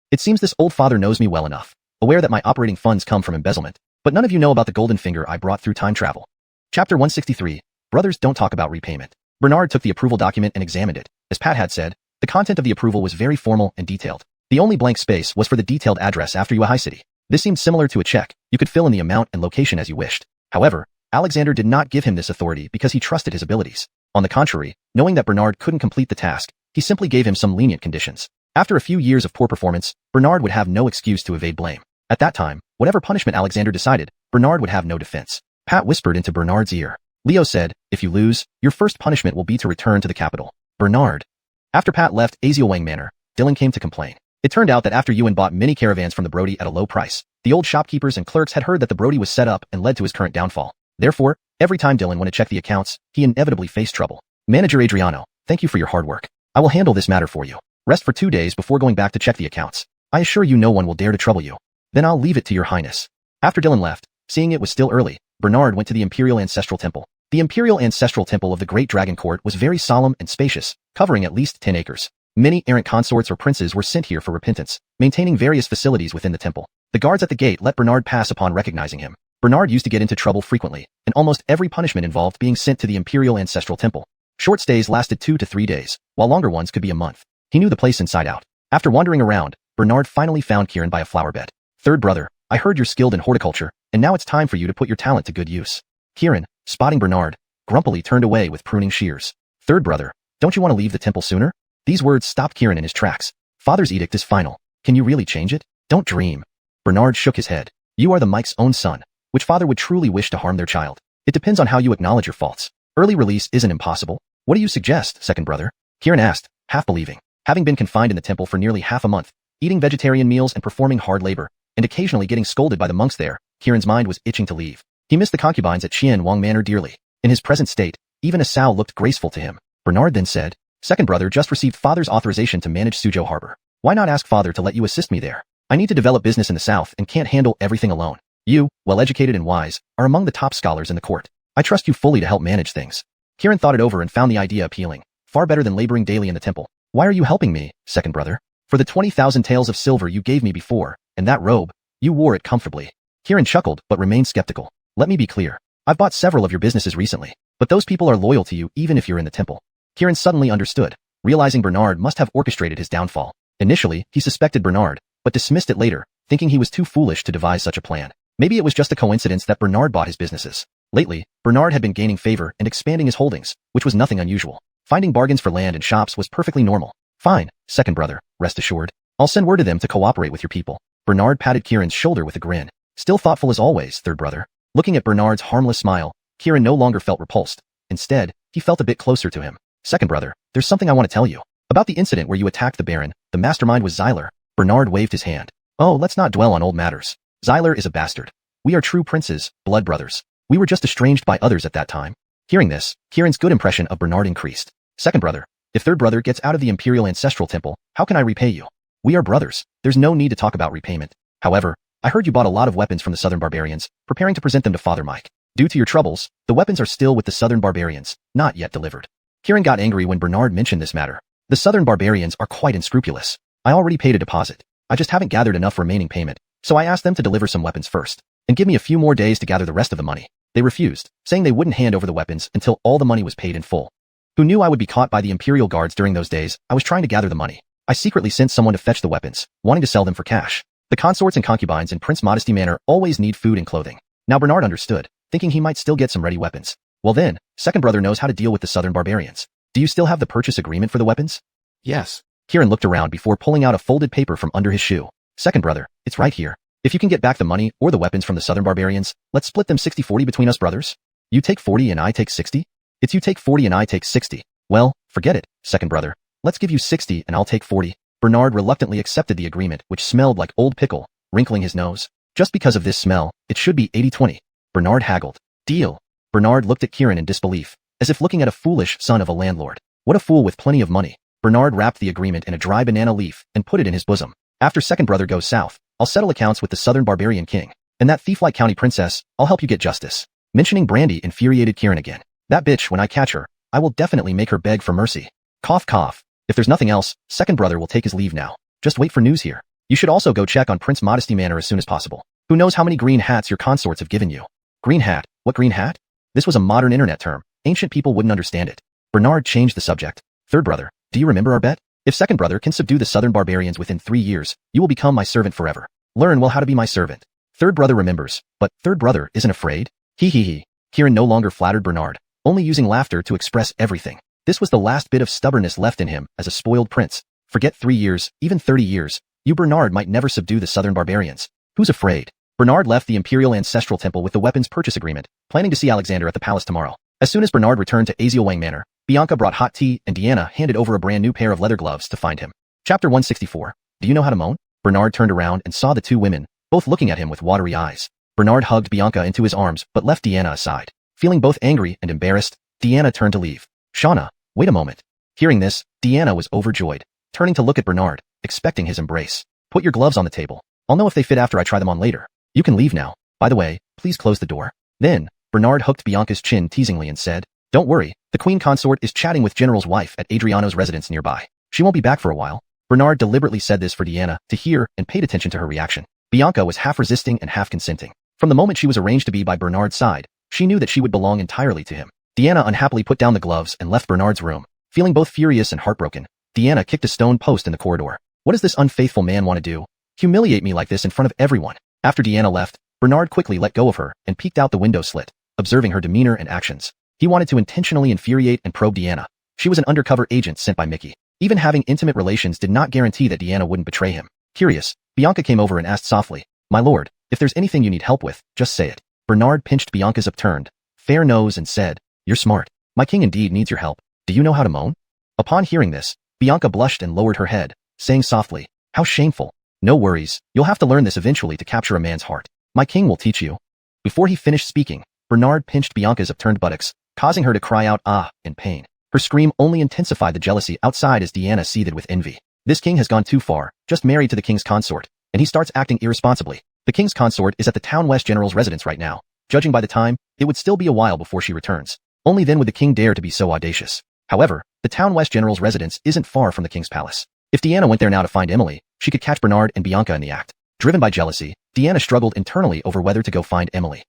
It seems this old father knows me well enough, aware that my operating funds come from embezzlement, but none of you know about the golden finger I brought through time travel. Chapter 163. Brothers don't talk about repayment. Bernard took the approval document and examined it. As Pat had said, the content of the approval was very formal and detailed. The only blank space was for the detailed address after Yuehai City. This seemed similar to a check. You could fill in the amount and location as you wished. However, Alexander did not give him this authority because he trusted his abilities. On the contrary, knowing that Bernard couldn't complete the task, he simply gave him some lenient conditions. After a few years of poor performance, Bernard would have no excuse to evade blame. At that time, whatever punishment Alexander decided, Bernard would have no defense. Pat whispered into Bernard's ear. Leo said, if you lose, your first punishment will be to return to the capital. Bernard. After Pat left Azielwang Manor, Dylan came to complain. It turned out that after Yuan bought many caravans from the Brody at a low price, the old shopkeepers and clerks had heard that the Brody was set up and led to his current downfall. Therefore, every time Dylan went to check the accounts, he inevitably faced trouble. Manager Adriano, thank you for your hard work. I will handle this matter for you. Rest for 2 days before going back to check the accounts. I assure you no one will dare to trouble you. Then I'll leave it to your highness. After Dylan left, seeing it was still early, Bernard went to the Imperial Ancestral Temple. The Imperial Ancestral Temple of the Great Dragon Court was very solemn and spacious, covering at least 10 acres. Many errant consorts or princes were sent here for repentance, maintaining various facilities within the temple. The guards at the gate let Bernard pass upon recognizing him. Bernard used to get into trouble frequently, and almost every punishment involved being sent to the Imperial Ancestral Temple. Short stays lasted 2 to 3 days, while longer ones could be a month. He knew the place inside out. After wandering around, Bernard finally found Kieran by a flower bed. Third brother, I heard you're skilled in horticulture, and now it's time for you to put your talent to good use. Kieran, spotting Bernard, grumpily turned away with pruning shears. Third brother, don't you want to leave the temple sooner? These words stopped Kieran in his tracks. Father's edict is final. Can you really change it? Don't dream. Bernard shook his head. You are the Mike's own son. Which father would truly wish to harm their child? It depends on how you acknowledge your faults. Early release isn't impossible. What do you suggest, second brother? Kieran asked, half believing. Having been confined in the temple for nearly half a month, eating vegetarian meals and performing hard labor, and occasionally getting scolded by the monks there, Kieran's mind was itching to leave. He missed the concubines at Qian Wang Manor dearly. In his present state, even a sow looked graceful to him. Bernard then said, second brother just received father's authorization to manage Suzhou Harbor. Why not ask father to let you assist me there? I need to develop business in the south and can't handle everything alone. You, well-educated and wise, are among the top scholars in the court. I trust you fully to help manage things. Kieran thought it over and found the idea appealing. Far better than laboring daily in the temple. Why are you helping me, second brother? For the 20,000 taels of silver you gave me before, and that robe, you wore it comfortably. Kieran chuckled but remained skeptical. Let me be clear. I've bought several of your businesses recently, but those people are loyal to you even if you're in the temple. Kieran suddenly understood, realizing Bernard must have orchestrated his downfall. Initially, he suspected Bernard, but dismissed it later, thinking he was too foolish to devise such a plan. Maybe it was just a coincidence that Bernard bought his businesses. Lately, Bernard had been gaining favor and expanding his holdings, which was nothing unusual. Finding bargains for land and shops was perfectly normal. Fine, second brother, rest assured. I'll send word to them to cooperate with your people. Bernard patted Kieran's shoulder with a grin. Still thoughtful as always, third brother. Looking at Bernard's harmless smile, Kieran no longer felt repulsed. Instead, he felt a bit closer to him. Second brother, there's something I want to tell you. About the incident where you attacked the Baron, the mastermind was Xyler. Bernard waved his hand. Oh, let's not dwell on old matters. Xyler is a bastard. We are true princes, blood brothers. We were just estranged by others at that time. Hearing this, Kieran's good impression of Bernard increased. Second brother, if third brother gets out of the Imperial Ancestral Temple, how can I repay you? We are brothers. There's no need to talk about repayment. However, I heard you bought a lot of weapons from the Southern Barbarians, preparing to present them to Father Mike. Due to your troubles, the weapons are still with the Southern Barbarians, not yet delivered. Kieran got angry when Bernard mentioned this matter. The Southern Barbarians are quite unscrupulous. I already paid a deposit. I just haven't gathered enough remaining payment, so I asked them to deliver some weapons first, and give me a few more days to gather the rest of the money. They refused, saying they wouldn't hand over the weapons until all the money was paid in full. Who knew I would be caught by the Imperial Guards during those days? I was trying to gather the money. I secretly sent someone to fetch the weapons, wanting to sell them for cash. The consorts and concubines in Prince Modesty Manor always need food and clothing. Now Bernard understood, thinking he might still get some ready weapons. Well then, second brother knows how to deal with the Southern Barbarians. Do you still have the purchase agreement for the weapons? Yes. Kieran looked around before pulling out a folded paper from under his shoe. Second brother, it's right here. If you can get back the money or the weapons from the Southern Barbarians, let's split them 60-40 between us brothers. You take 40 and I take 60? It's you take 40 and I take 60. Well, forget it, second brother. Let's give you 60 and I'll take 40. Bernard reluctantly accepted the agreement, which smelled like old pickle, wrinkling his nose. Just because of this smell, it should be 80-20. Bernard haggled. Deal. Bernard looked at Kieran in disbelief, as if looking at a foolish son of a landlord. What a fool with plenty of money. Bernard wrapped the agreement in a dry banana leaf and put it in his bosom. After second brother goes south, I'll settle accounts with the Southern Barbarian King. And that thief-like county princess, I'll help you get justice. Mentioning Brandy infuriated Kieran again. That bitch, when I catch her, I will definitely make her beg for mercy. Cough cough. If there's nothing else, second brother will take his leave now. Just wait for news here. You should also go check on Prince Modesty Manor as soon as possible. Who knows how many green hats your consorts have given you? Green hat? What green hat? This was a modern internet term. Ancient people wouldn't understand it. Bernard changed the subject. Third brother, do you remember our bet? If second brother can subdue the Southern Barbarians within 3 years, you will become my servant forever. Learn well how to be my servant. Third brother remembers, but third brother isn't afraid? He. Kieran no longer flattered Bernard, only using laughter to express everything. This was the last bit of stubbornness left in him as a spoiled prince. Forget 3 years, even 30 years. You Bernard might never subdue the Southern Barbarians. Who's afraid? Bernard left the Imperial Ancestral Temple with the weapons purchase agreement, planning to see Alexander at the palace tomorrow. As soon as Bernard returned to Azio Wang Manor, Bianca brought hot tea and Deanna handed over a brand new pair of leather gloves to find him. Chapter 164. Do you know how to moan? Bernard turned around and saw the two women, both looking at him with watery eyes. Bernard hugged Bianca into his arms but left Deanna aside. Feeling both angry and embarrassed, Deanna turned to leave. Shauna, wait a moment. Hearing this, Deanna was overjoyed, turning to look at Bernard, expecting his embrace. Put your gloves on the table. I'll know if they fit after I try them on later. You can leave now. By the way, please close the door. Then, Bernard hooked Bianca's chin teasingly and said, Don't worry, the queen consort is chatting with General's wife at Adriano's residence nearby. She won't be back for a while. Bernard deliberately said this for Deanna to hear and paid attention to her reaction. Bianca was half resisting and half consenting. From the moment she was arranged to be by Bernard's side, she knew that she would belong entirely to him. Deanna unhappily put down the gloves and left Bernard's room. Feeling both furious and heartbroken, Deanna kicked a stone post in the corridor. What does this unfaithful man want to do? Humiliate me like this in front of everyone. After Deanna left, Bernard quickly let go of her and peeked out the window slit, observing her demeanor and actions. He wanted to intentionally infuriate and probe Deanna. She was an undercover agent sent by Mickey. Even having intimate relations did not guarantee that Deanna wouldn't betray him. Curious, Bianca came over and asked softly, My lord, if there's anything you need help with, just say it. Bernard pinched Bianca's upturned, fair nose and said, You're smart. My king indeed needs your help. Do you know how to moan? Upon hearing this, Bianca blushed and lowered her head, saying softly, how shameful. No worries, you'll have to learn this eventually to capture a man's heart. My king will teach you. Before he finished speaking, Bernard pinched Bianca's upturned buttocks, causing her to cry out ah in pain. Her scream only intensified the jealousy outside as Deanna seethed with envy. This king has gone too far, just married to the king's consort, and he starts acting irresponsibly. The king's consort is at the town west general's residence right now. Judging by the time, it would still be a while before she returns. Only then would the king dare to be so audacious. However, the town west general's residence isn't far from the king's palace. If Deanna went there now to find Emily, she could catch Bernard and Bianca in the act. Driven by jealousy, Deanna struggled internally over whether to go find Emily.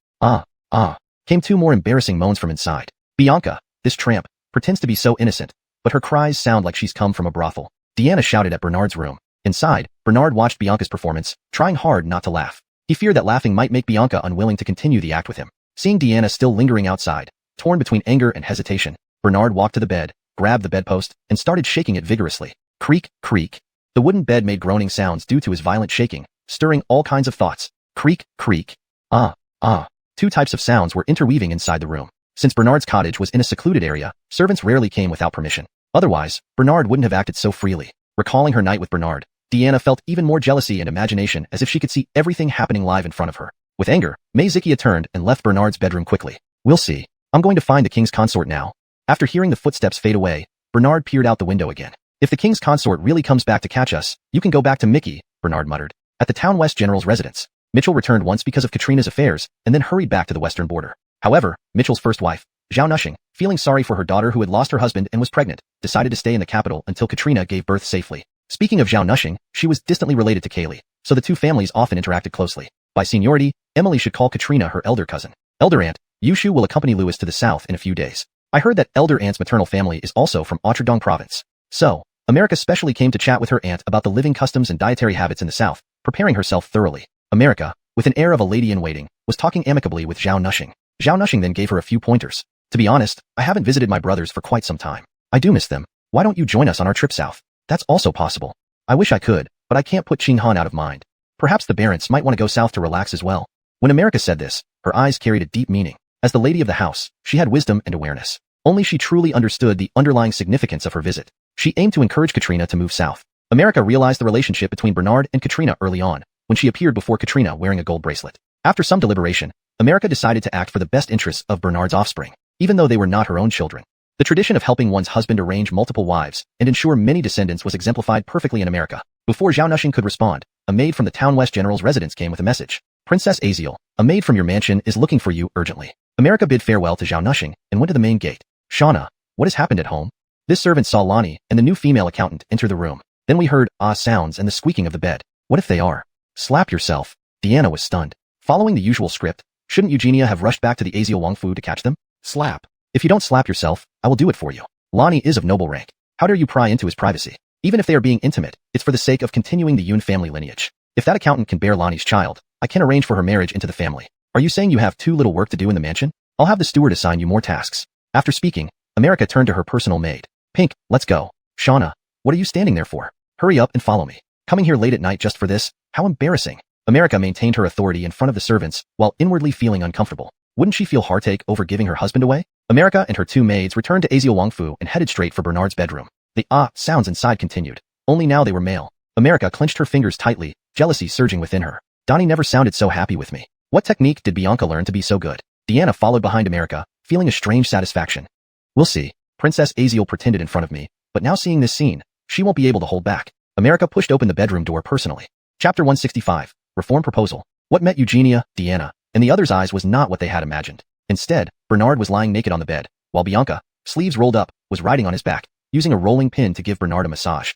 Came two more embarrassing moans from inside. Bianca, this tramp, pretends to be so innocent, but her cries sound like she's come from a brothel. Deanna shouted at Bernard's room. Inside, Bernard watched Bianca's performance, trying hard not to laugh. He feared that laughing might make Bianca unwilling to continue the act with him. Seeing Deanna still lingering outside, torn between anger and hesitation, Bernard walked to the bed, grabbed the bedpost, and started shaking it vigorously. Creak, creak. The wooden bed made groaning sounds due to his violent shaking, stirring all kinds of thoughts. Creak, creak. Two types of sounds were interweaving inside the room. Since Bernard's cottage was in a secluded area, servants rarely came without permission. Otherwise, Bernard wouldn't have acted so freely. Recalling her night with Bernard, Deanna felt even more jealousy and imagination as if she could see everything happening live in front of her. With anger, Zikia turned and left Bernard's bedroom quickly. We'll see. I'm going to find the king's consort now. After hearing the footsteps fade away, Bernard peered out the window again. If the king's consort really comes back to catch us, you can go back to Mickey, Bernard muttered. At the town west general's residence, Mitchell returned once because of Katrina's affairs and then hurried back to the western border. However, Mitchell's first wife, Zhao Nushing, feeling sorry for her daughter who had lost her husband and was pregnant, decided to stay in the capital until Katrina gave birth safely. Speaking of Zhao Nushing, she was distantly related to Kaylee, so the two families often interacted closely. By seniority, Emily should call Katrina her elder cousin. Elder aunt, Yushu will accompany Louis to the south in a few days. I heard that elder aunt's maternal family is also from Otradong province. So, America specially came to chat with her aunt about the living customs and dietary habits in the south, preparing herself thoroughly. America, with an air of a lady-in-waiting, was talking amicably with Zhao Nushing. Zhao Nushing then gave her a few pointers. To be honest, I haven't visited my brothers for quite some time. I do miss them. Why don't you join us on our trip south? That's also possible. I wish I could, but I can't put Qin Han out of mind. Perhaps the Barents might want to go south to relax as well. When America said this, her eyes carried a deep meaning. As the lady of the house, she had wisdom and awareness. Only she truly understood the underlying significance of her visit. She aimed to encourage Katrina to move south. America realized the relationship between Bernard and Katrina early on, when she appeared before Katrina wearing a gold bracelet. After some deliberation, America decided to act for the best interests of Bernard's offspring, even though they were not her own children. The tradition of helping one's husband arrange multiple wives and ensure many descendants was exemplified perfectly in America. Before Zhao Nushing could respond, a maid from the town west general's residence came with a message. Princess Aziel, a maid from your mansion is looking for you urgently. America bid farewell to Zhao Nushing and went to the main gate. Shauna, what has happened at home? This servant saw Lonnie and the new female accountant enter the room. Then we heard sounds and the squeaking of the bed. What if they are? Slap yourself. Deanna was stunned. Following the usual script, shouldn't Eugenia have rushed back to the Aziel Wangfu to catch them? Slap. If you don't slap yourself, I will do it for you. Lonnie is of noble rank. How dare you pry into his privacy? Even if they are being intimate, it's for the sake of continuing the Yun family lineage. If that accountant can bear Lonnie's child, I can arrange for her marriage into the family. Are you saying you have too little work to do in the mansion? I'll have the steward assign you more tasks. After speaking, America turned to her personal maid. Pink, let's go. Shauna, what are you standing there for? Hurry up and follow me. Coming here late at night just for this? How embarrassing. America maintained her authority in front of the servants while inwardly feeling uncomfortable. Wouldn't she feel heartache over giving her husband away? America and her two maids returned to Aziel Wangfu and headed straight for Bernard's bedroom. The sounds inside continued. Only now they were male. America clenched her fingers tightly, jealousy surging within her. Donnie never sounded so happy with me. What technique did Bianca learn to be so good? Deanna followed behind America, feeling a strange satisfaction. We'll see. Princess Aziel pretended in front of me, but now seeing this scene, she won't be able to hold back. America pushed open the bedroom door personally. Chapter 165, Reform Proposal. What met Eugenia, Deanna, and the others' eyes was not what they had imagined. Instead, Bernard was lying naked on the bed, while Bianca, sleeves rolled up, was riding on his back, using a rolling pin to give Bernard a massage.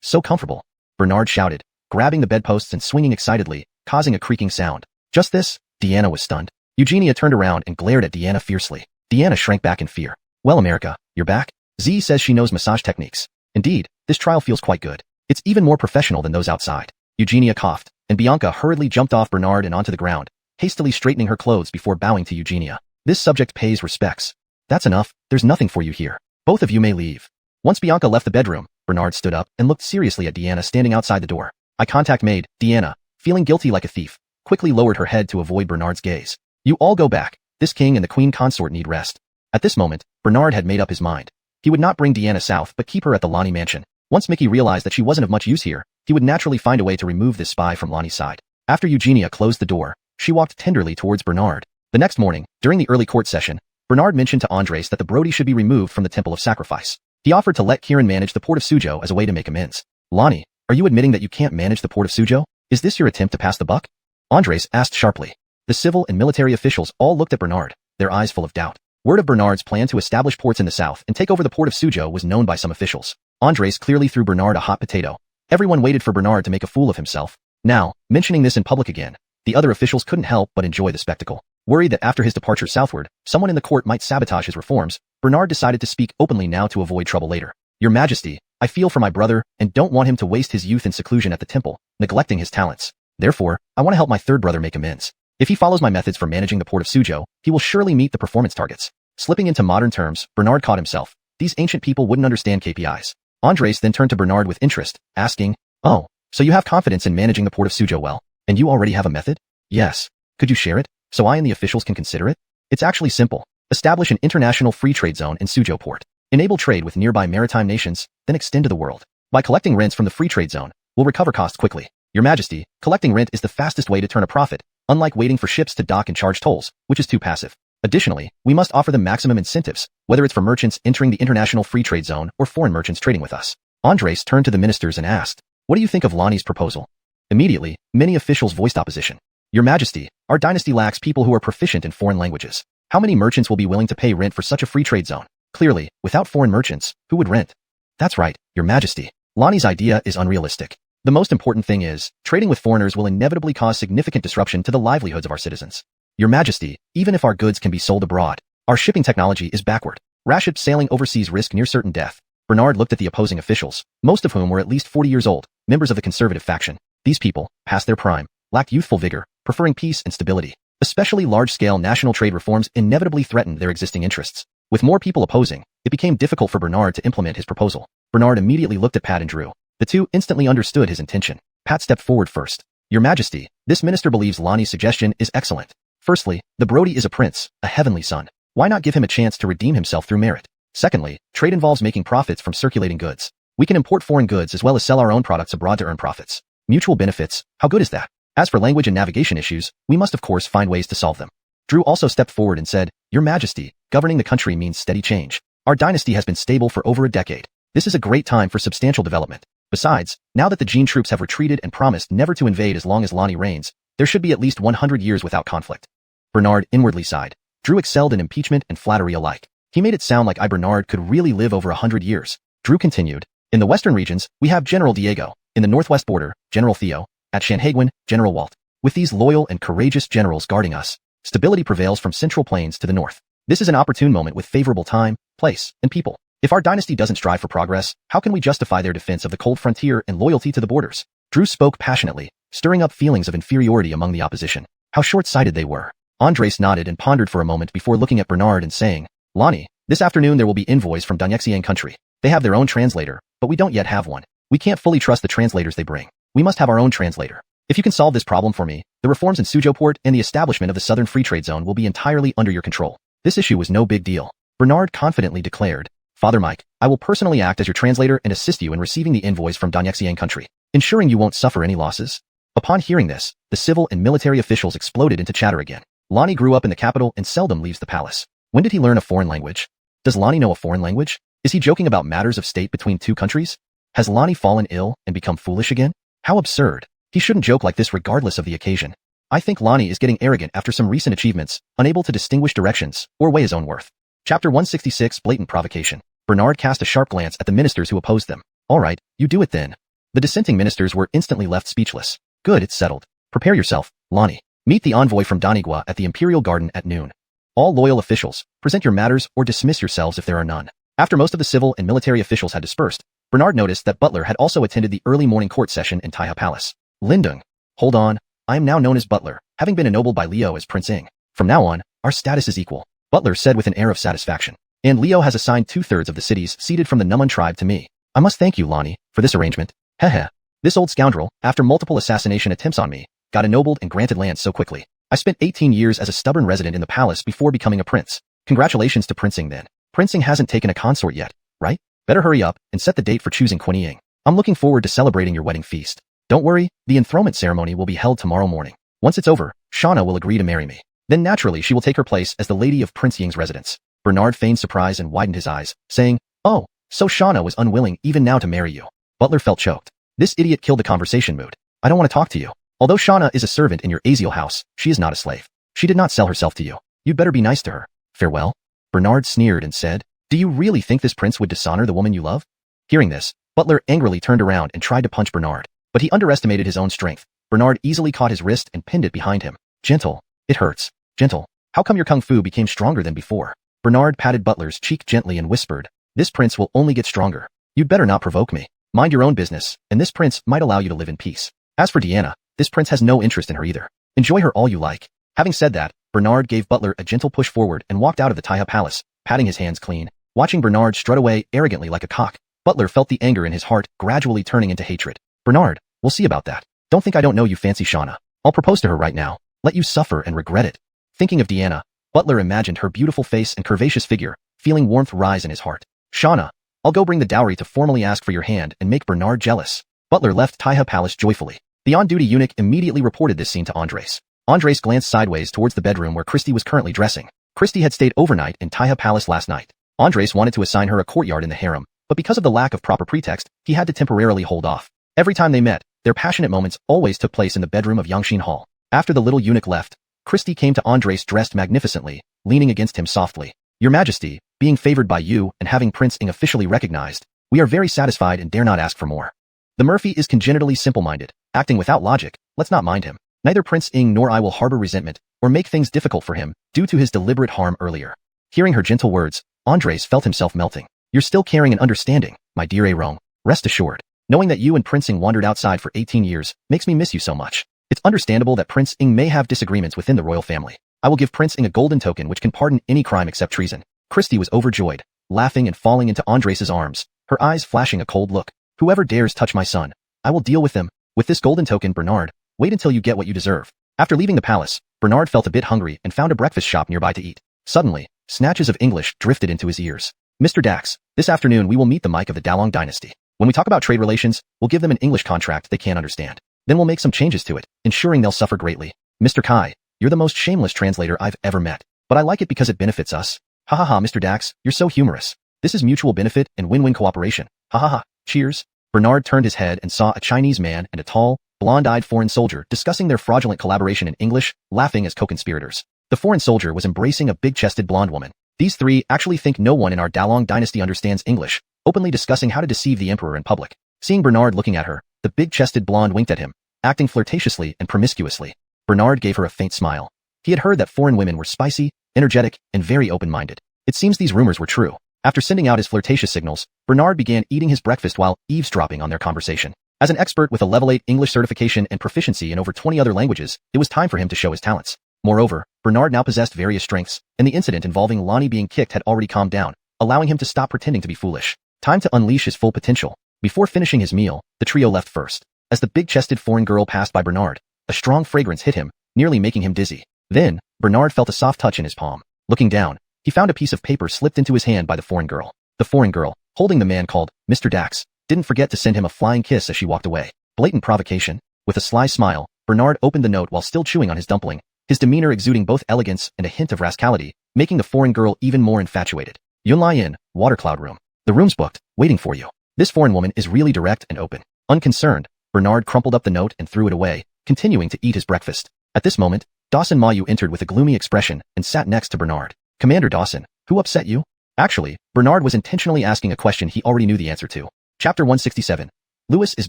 So comfortable. Bernard shouted, grabbing the bedposts and swinging excitedly, causing a creaking sound. Just this? Deanna was stunned. Eugenia turned around and glared at Deanna fiercely. Deanna shrank back in fear. Well, America, you're back? Z says she knows massage techniques. Indeed, this trial feels quite good. It's even more professional than those outside. Eugenia coughed, and Bianca hurriedly jumped off Bernard and onto the ground, hastily straightening her clothes before bowing to Eugenia. This subject pays respects. That's enough, there's nothing for you here. Both of you may leave. Once Bianca left the bedroom, Bernard stood up and looked seriously at Deanna standing outside the door. Eye contact made, Deanna, feeling guilty like a thief, quickly lowered her head to avoid Bernard's gaze. You all go back. This king and the queen consort need rest. At this moment, Bernard had made up his mind. He would not bring Deanna south but keep her at the Lonnie mansion. Once Mickey realized that she wasn't of much use here, he would naturally find a way to remove this spy from Lonnie's side. After Eugenia closed the door, she walked tenderly towards Bernard. The next morning, during the early court session, Bernard mentioned to Andres that the Brody should be removed from the Temple of Sacrifice. He offered to let Kieran manage the port of Suzhou as a way to make amends. Lonnie, are you admitting that you can't manage the port of Suzhou? Is this your attempt to pass the buck? Andres asked sharply. The civil and military officials all looked at Bernard, their eyes full of doubt. Word of Bernard's plan to establish ports in the south and take over the port of Suzhou was known by some officials. Andres clearly threw Bernard a hot potato. Everyone waited for Bernard to make a fool of himself. Now, mentioning this in public again, the other officials couldn't help but enjoy the spectacle. Worried that after his departure southward, someone in the court might sabotage his reforms, Bernard decided to speak openly now to avoid trouble later. Your Majesty, I feel for my brother and don't want him to waste his youth in seclusion at the temple, neglecting his talents. Therefore, I want to help my third brother make amends. If he follows my methods for managing the port of Suzhou, he will surely meet the performance targets. Slipping into modern terms, Bernard caught himself. These ancient people wouldn't understand KPIs. Andres then turned to Bernard with interest, asking, "Oh, so you have confidence in managing the port of Suzhou well, and you already have a method?" "Yes. Could you share it, so I and the officials can consider it?" "It's actually simple. Establish an international free trade zone in Suzhou port. Enable trade with nearby maritime nations, then extend to the world. By collecting rents from the free trade zone, we'll recover costs quickly. Your Majesty, collecting rent is the fastest way to turn a profit, unlike waiting for ships to dock and charge tolls, which is too passive. Additionally, we must offer them maximum incentives, whether it's for merchants entering the international free trade zone or foreign merchants trading with us." Andres turned to the ministers and asked, "What do you think of Lonnie's proposal?" Immediately, many officials voiced opposition. "Your Majesty, our dynasty lacks people who are proficient in foreign languages. How many merchants will be willing to pay rent for such a free trade zone? Clearly, without foreign merchants, who would rent?" "That's right, Your Majesty. Lonnie's idea is unrealistic. The most important thing is, trading with foreigners will inevitably cause significant disruption to the livelihoods of our citizens. Your Majesty, even if our goods can be sold abroad, our shipping technology is backward. Rash ships sailing overseas risk near certain death." Bernard looked at the opposing officials, most of whom were at least 40 years old, members of the conservative faction. These people, past their prime, lacked youthful vigor, preferring peace and stability. Especially large-scale national trade reforms inevitably threatened their existing interests. With more people opposing, it became difficult for Bernard to implement his proposal. Bernard immediately looked at Pat and Drew. The two instantly understood his intention. Pat stepped forward first. "Your Majesty, this minister believes Lonnie's suggestion is excellent. Firstly, the Brody is a prince, a heavenly son. Why not give him a chance to redeem himself through merit? Secondly, trade involves making profits from circulating goods. We can import foreign goods as well as sell our own products abroad to earn profits. Mutual benefits, how good is that? As for language and navigation issues, we must of course find ways to solve them." Drew also stepped forward and said, "Your Majesty, governing the country means steady change. Our dynasty has been stable for over a decade. This is a great time for substantial development. Besides, now that the Jin troops have retreated and promised never to invade as long as Lonnie reigns, there should be at least 100 years without conflict." Bernard inwardly sighed. Drew excelled in impeachment and flattery alike. He made it sound like Bernard could really live over 100 years. Drew continued, "In the western regions, we have General Diego. In the northwest border, General Theo. At Shanhaiguan, General Walt. With these loyal and courageous generals guarding us, stability prevails from central plains to the north. This is an opportune moment with favorable time, place, and people. If our dynasty doesn't strive for progress, how can we justify their defense of the cold frontier and loyalty to the borders?" Drew spoke passionately, stirring up feelings of inferiority among the opposition. How short-sighted they were. Andres nodded and pondered for a moment before looking at Bernard and saying, "Lonnie, this afternoon there will be envoys from donghua country. They have their own translator, but we don't yet have one. We can't fully trust the translators they bring. We must have our own translator. If you can solve this problem for me, the reforms in Suzhou port and the establishment of the Southern Free Trade Zone will be entirely under your control." This issue was no big deal. Bernard confidently declared, "Father Mike, I will personally act as your translator and assist you in receiving the envoys from donghua country, ensuring you won't suffer any losses." Upon hearing this, the civil and military officials exploded into chatter again. Lonnie grew up in the capital and seldom leaves the palace. When did he learn a foreign language? Does Lonnie know a foreign language? Is he joking about matters of state between two countries? Has Lonnie fallen ill and become foolish again? How absurd. He shouldn't joke like this regardless of the occasion. I think Lonnie is getting arrogant after some recent achievements, unable to distinguish directions or weigh his own worth. Chapter 166 Blatant Provocation. Bernard cast a sharp glance at the ministers who opposed them. "All right, you do it then." The dissenting ministers were instantly left speechless. "Good, it's settled. Prepare yourself, Lonnie. Meet the envoy from donghua at the Imperial Garden at noon. All loyal officials, present your matters or dismiss yourselves if there are none." After most of the civil and military officials had dispersed, Bernard noticed that Butler had also attended the early morning court session in Taiha Palace. "Lindung. Hold on. I am now known as Butler, having been ennobled by Leo as Prince Ing. From now on, our status is equal," Butler said with an air of satisfaction. "And Leo has assigned 2/3 of the cities ceded from the Numun tribe to me. I must thank you, Lonnie, for this arrangement. Heh. This old scoundrel, after multiple assassination attempts on me, got ennobled and granted lands so quickly. I spent 18 years as a stubborn resident in the palace before becoming a prince. Congratulations to Prince Ing then. Prince Ing hasn't taken a consort yet, right? Better hurry up and set the date for choosing Queen Ing. I'm looking forward to celebrating your wedding feast. Don't worry, the enthronement ceremony will be held tomorrow morning. Once it's over, Shauna will agree to marry me. Then naturally she will take her place as the lady of Prince Ying's residence. Bernard feigned surprise and widened his eyes, saying, "Oh, so Shauna was unwilling even now to marry you." Butler felt choked. This idiot killed the conversation mood. "I don't want to talk to you. Although Shauna is a servant in your Aziel house, she is not a slave. She did not sell herself to you. You'd better be nice to her. Farewell." Bernard sneered and said, "Do you really think this prince would dishonor the woman you love?" Hearing this, Butler angrily turned around and tried to punch Bernard, but he underestimated his own strength. Bernard easily caught his wrist and pinned it behind him. "Gentle. It hurts. Gentle. How come your kung fu became stronger than before?" Bernard patted Butler's cheek gently and whispered, "This prince will only get stronger. You'd better not provoke me. Mind your own business, and this prince might allow you to live in peace. As for Deanna, this prince has no interest in her either. Enjoy her all you like." Having said that, Bernard gave Butler a gentle push forward and walked out of the Taiha palace, patting his hands clean. Watching Bernard strut away arrogantly like a cock, Butler felt the anger in his heart gradually turning into hatred. "Bernard, we'll see about that. Don't think I don't know you fancy Shauna. I'll propose to her right now. Let you suffer and regret it." Thinking of Deanna, Butler imagined her beautiful face and curvaceous figure, feeling warmth rise in his heart. "Shauna, I'll go bring the dowry to formally ask for your hand and make Bernard jealous." Butler left Taiha Palace joyfully. The on-duty eunuch immediately reported this scene to Andres. Andres glanced sideways towards the bedroom where Christy was currently dressing. Christy had stayed overnight in Taiha Palace last night. Andres wanted to assign her a courtyard in the harem, but because of the lack of proper pretext, he had to temporarily hold off. Every time they met, their passionate moments always took place in the bedroom of Yangshin Hall. After the little eunuch left, Christy came to Andres dressed magnificently, leaning against him softly. "Your Majesty, being favored by you and having Prince Ing officially recognized, we are very satisfied and dare not ask for more. The Murphy is congenitally simple-minded, acting without logic. Let's not mind him. Neither Prince Ing nor I will harbor resentment or make things difficult for him due to his deliberate harm earlier." Hearing her gentle words, Andres felt himself melting. "You're still caring and understanding, my dear Aerong. Rest assured, knowing that you and Prince Ing wandered outside for 18 years makes me miss you so much. It's understandable that Prince Ing may have disagreements within the royal family. I will give Prince Ing a golden token which can pardon any crime except treason." Christy was overjoyed, laughing and falling into Andres' arms, her eyes flashing a cold look. "Whoever dares touch my son, I will deal with them. With this golden token, Bernard, wait until you get what you deserve." After leaving the palace, Bernard felt a bit hungry and found a breakfast shop nearby to eat. Suddenly, snatches of English drifted into his ears. "Mr. Dax, this afternoon we will meet the Mike of the Dalong dynasty. When we talk about trade relations, we'll give them an English contract they can't understand. Then we'll make some changes to it, ensuring they'll suffer greatly. Mr. Kai, you're the most shameless translator I've ever met, but I like it because it benefits us. Ha ha ha, Mr. Dax, you're so humorous. This is mutual benefit and win-win cooperation. Ha ha ha, cheers." Bernard turned his head and saw a Chinese man and a tall, blonde-eyed foreign soldier discussing their fraudulent collaboration in English, laughing as co-conspirators. The foreign soldier was embracing a big-chested blonde woman. "These three actually think no one in our Dalong dynasty understands English," openly discussing how to deceive the emperor in public. Seeing Bernard looking at her, the big-chested blonde winked at him, acting flirtatiously and promiscuously. Bernard gave her a faint smile. He had heard that foreign women were spicy, energetic, and very open-minded. It seems these rumors were true. After sending out his flirtatious signals, Bernard began eating his breakfast while eavesdropping on their conversation. As an expert with a level 8 English certification and proficiency in over 20 other languages, it was time for him to show his talents. Moreover, Bernard now possessed various strengths, and the incident involving Lonnie being kicked had already calmed down, allowing him to stop pretending to be foolish. Time to unleash his full potential. Before finishing his meal, the trio left first. As the big-chested foreign girl passed by Bernard, a strong fragrance hit him, nearly making him dizzy. Then, Bernard felt a soft touch in his palm. Looking down, he found a piece of paper slipped into his hand by the foreign girl. The foreign girl, holding the man called Mr. Dax, didn't forget to send him a flying kiss as she walked away. Blatant provocation. With a sly smile, Bernard opened the note while still chewing on his dumpling, his demeanor exuding both elegance and a hint of rascality, making the foreign girl even more infatuated. "Yunlai Inn, Water Cloud Room. The room's booked, waiting for you." This foreign woman is really direct and open. Unconcerned, Bernard crumpled up the note and threw it away, continuing to eat his breakfast. At this moment, Dawson Mayu entered with a gloomy expression and sat next to Bernard. "Commander Dawson, who upset you?" Actually, Bernard was intentionally asking a question he already knew the answer to. Chapter 167. Louis is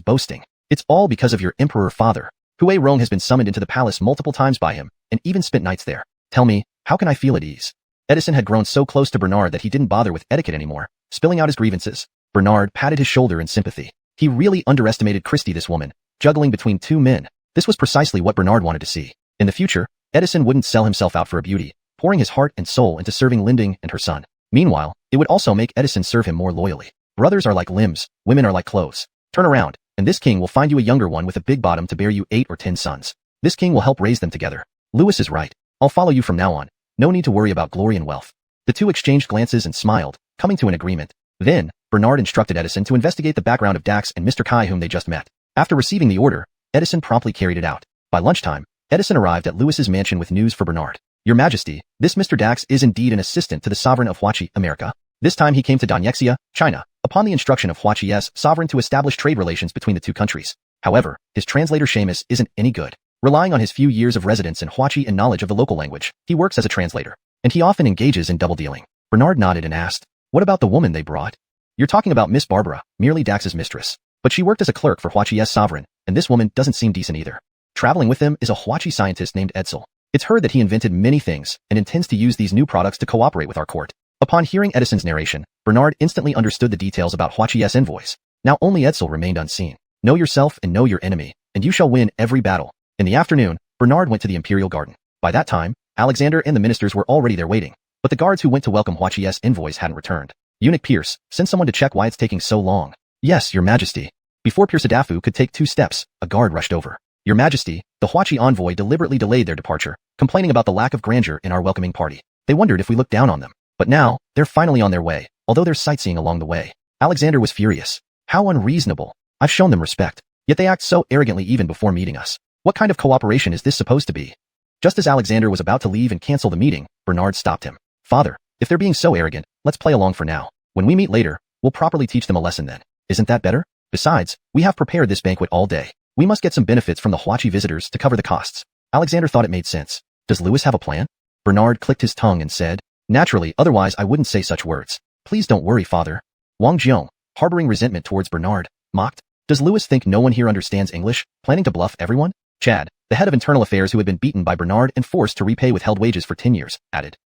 boasting. "It's all because of your emperor father. Hui Rong has been summoned into the palace multiple times by him, and even spent nights there. Tell me, how can I feel at ease?" Edison had grown so close to Bernard that he didn't bother with etiquette anymore, spilling out his grievances. Bernard patted his shoulder in sympathy. He really underestimated Christy, this woman, juggling between two men. This was precisely what Bernard wanted to see. In the future, Edison wouldn't sell himself out for a beauty, pouring his heart and soul into serving Linding and her son. Meanwhile, it would also make Edison serve him more loyally. Brothers are like limbs, women are like clothes. Turn around, and this king will find you a younger one with a big bottom to bear you 8 or 10 sons. This king will help raise them together. Louis is right. I'll follow you from now on. No need to worry about glory and wealth. The two exchanged glances and smiled, coming to an agreement. Then, Bernard instructed Edison to investigate the background of Dax and Mr. Kai whom they just met. After receiving the order, Edison promptly carried it out. By lunchtime, Edison arrived at Lewis's mansion with news for Bernard. Your Majesty, this Mr. Dax is indeed an assistant to the sovereign of Huachi, America. This time he came to donghua, China, upon the instruction of Huachi's sovereign to establish trade relations between the two countries. However, his translator Seamus isn't any good. Relying on his few years of residence in Huachi and knowledge of the local language, he works as a translator. And he often engages in double dealing. Bernard nodded and asked, what about the woman they brought? You're talking about Miss Barbara, merely Dax's mistress. But she worked as a clerk for Huachi's sovereign, and this woman doesn't seem decent either. Traveling with them is a Huachi scientist named Edsel. It's heard that he invented many things and intends to use these new products to cooperate with our court. Upon hearing Edison's narration, Bernard instantly understood the details about Huachi's envoys. Now only Edsel remained unseen. Know yourself and know your enemy, and you shall win every battle. In the afternoon, Bernard went to the Imperial Garden. By that time, Alexander and the ministers were already there waiting, but the guards who went to welcome Huachi's envoys hadn't returned. Eunuch Pierce, send someone to check why it's taking so long. Yes, Your Majesty. Before Pierce Adafu could take 2 steps, a guard rushed over. Your Majesty, the Huachi envoy deliberately delayed their departure, complaining about the lack of grandeur in our welcoming party. They wondered if we looked down on them. But now, they're finally on their way, although there's sightseeing along the way. Alexander was furious. How unreasonable. I've shown them respect, yet they act so arrogantly even before meeting us. What kind of cooperation is this supposed to be? Just as Alexander was about to leave and cancel the meeting, Bernard stopped him. Father, if they're being so arrogant, let's play along for now. When we meet later, we'll properly teach them a lesson then. Isn't that better? Besides, we have prepared this banquet all day. We must get some benefits from the Huachi visitors to cover the costs. Alexander thought it made sense. Does Lewis have a plan? Bernard clicked his tongue and said, naturally, otherwise I wouldn't say such words. Please don't worry, father. Wang Jiong, harboring resentment towards Bernard, mocked. Does Lewis think no one here understands English, planning to bluff everyone? Chad, the head of internal affairs who had been beaten by Bernard and forced to repay withheld wages for 10 years, added.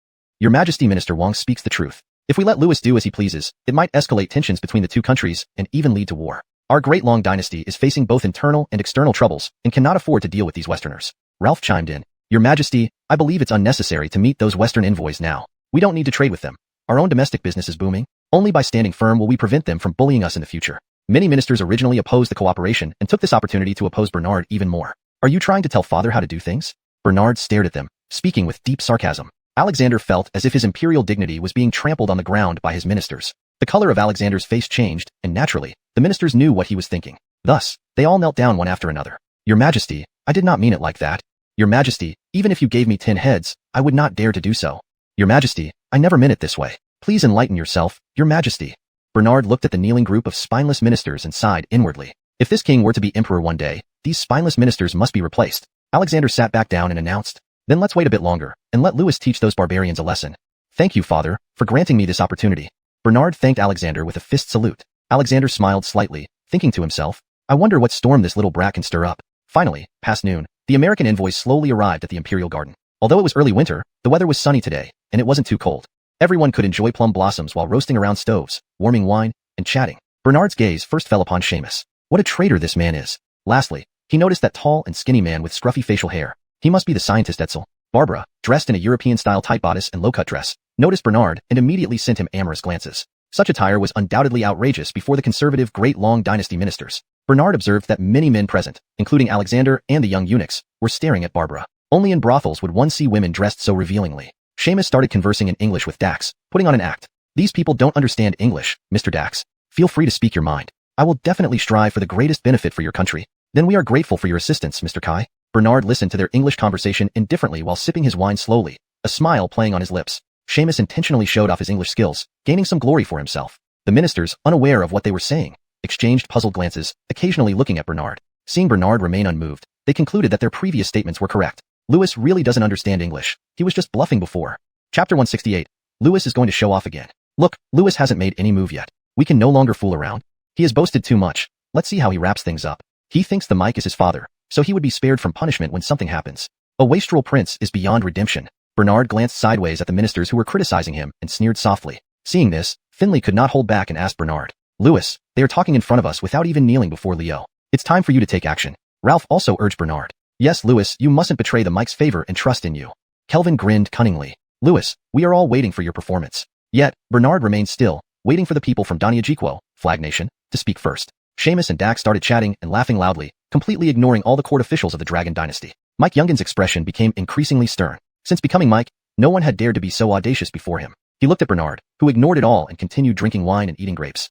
Your Majesty, Minister Wang speaks the truth. If we let Lewis do as he pleases, it might escalate tensions between the two countries and even lead to war. Our great Long dynasty is facing both internal and external troubles and cannot afford to deal with these Westerners. Ralph chimed in. Your Majesty, I believe it's unnecessary to meet those Western envoys now. We don't need to trade with them. Our own domestic business is booming. Only by standing firm will we prevent them from bullying us in the future. Many ministers originally opposed the cooperation and took this opportunity to oppose Bernard even more. Are you trying to tell father how to do things? Bernard stared at them, speaking with deep sarcasm. Alexander felt as if his imperial dignity was being trampled on the ground by his ministers. The color of Alexander's face changed, and naturally, the ministers knew what he was thinking. Thus, they all knelt down one after another. Your Majesty, I did not mean it like that. Your Majesty, even if you gave me 10 heads, I would not dare to do so. Your Majesty, I never meant it this way. Please enlighten yourself, Your Majesty. Bernard looked at the kneeling group of spineless ministers and sighed inwardly. If this king were to be emperor one day, these spineless ministers must be replaced. Alexander sat back down and announced, then let's wait a bit longer, and let Lewis teach those barbarians a lesson. Thank you, father, for granting me this opportunity. Bernard thanked Alexander with a fist salute. Alexander smiled slightly, thinking to himself, I wonder what storm this little brat can stir up. Finally, past noon, the American envoys slowly arrived at the Imperial Garden. Although it was early winter, the weather was sunny today, and it wasn't too cold. Everyone could enjoy plum blossoms while roasting around stoves, warming wine, and chatting. Bernard's gaze first fell upon Seamus. What a traitor this man is. Lastly, he noticed that tall and skinny man with scruffy facial hair. He must be the scientist Edsel. Barbara, dressed in a European-style tight bodice and low-cut dress, noticed Bernard and immediately sent him amorous glances. Such attire was undoubtedly outrageous before the conservative Great Long Dynasty ministers. Bernard observed that many men present, including Alexander and the young eunuchs, were staring at Barbara. Only in brothels would one see women dressed so revealingly. Seamus started conversing in English with Dax, putting on an act. These people don't understand English, Mr. Dax. Feel free to speak your mind. I will definitely strive for the greatest benefit for your country. Then we are grateful for your assistance, Mr. Kai. Bernard listened to their English conversation indifferently while sipping his wine slowly, a smile playing on his lips. Seamus intentionally showed off his English skills, gaining some glory for himself. The ministers, unaware of what they were saying, exchanged puzzled glances, occasionally looking at Bernard. Seeing Bernard remain unmoved, they concluded that their previous statements were correct. Lewis really doesn't understand English. He was just bluffing before. Chapter 168. Lewis is going to show off again. Look, Lewis hasn't made any move yet. We can no longer fool around. He has boasted too much. Let's see how he wraps things up. He thinks the mic is his father, so he would be spared from punishment when something happens. A wastrel prince is beyond redemption. Bernard glanced sideways at the ministers who were criticizing him and sneered softly. Seeing this, Finley could not hold back and asked Bernard, Lewis, they are talking in front of us without even kneeling before Leo. It's time for you to take action. Ralph also urged Bernard. Yes, Lewis, you mustn't betray the mic's favor and trust in you. Kelvin grinned cunningly. Lewis, we are all waiting for your performance. Yet, Bernard remained still, waiting for the people from Donghua, Flag Nation, to speak first. Seamus and Dax started chatting and laughing loudly, completely ignoring all the court officials of the Dragon Dynasty. Mike Youngin's expression became increasingly stern. Since becoming Mike, no one had dared to be so audacious before him. He looked at Bernard, who ignored it all and continued drinking wine and eating grapes.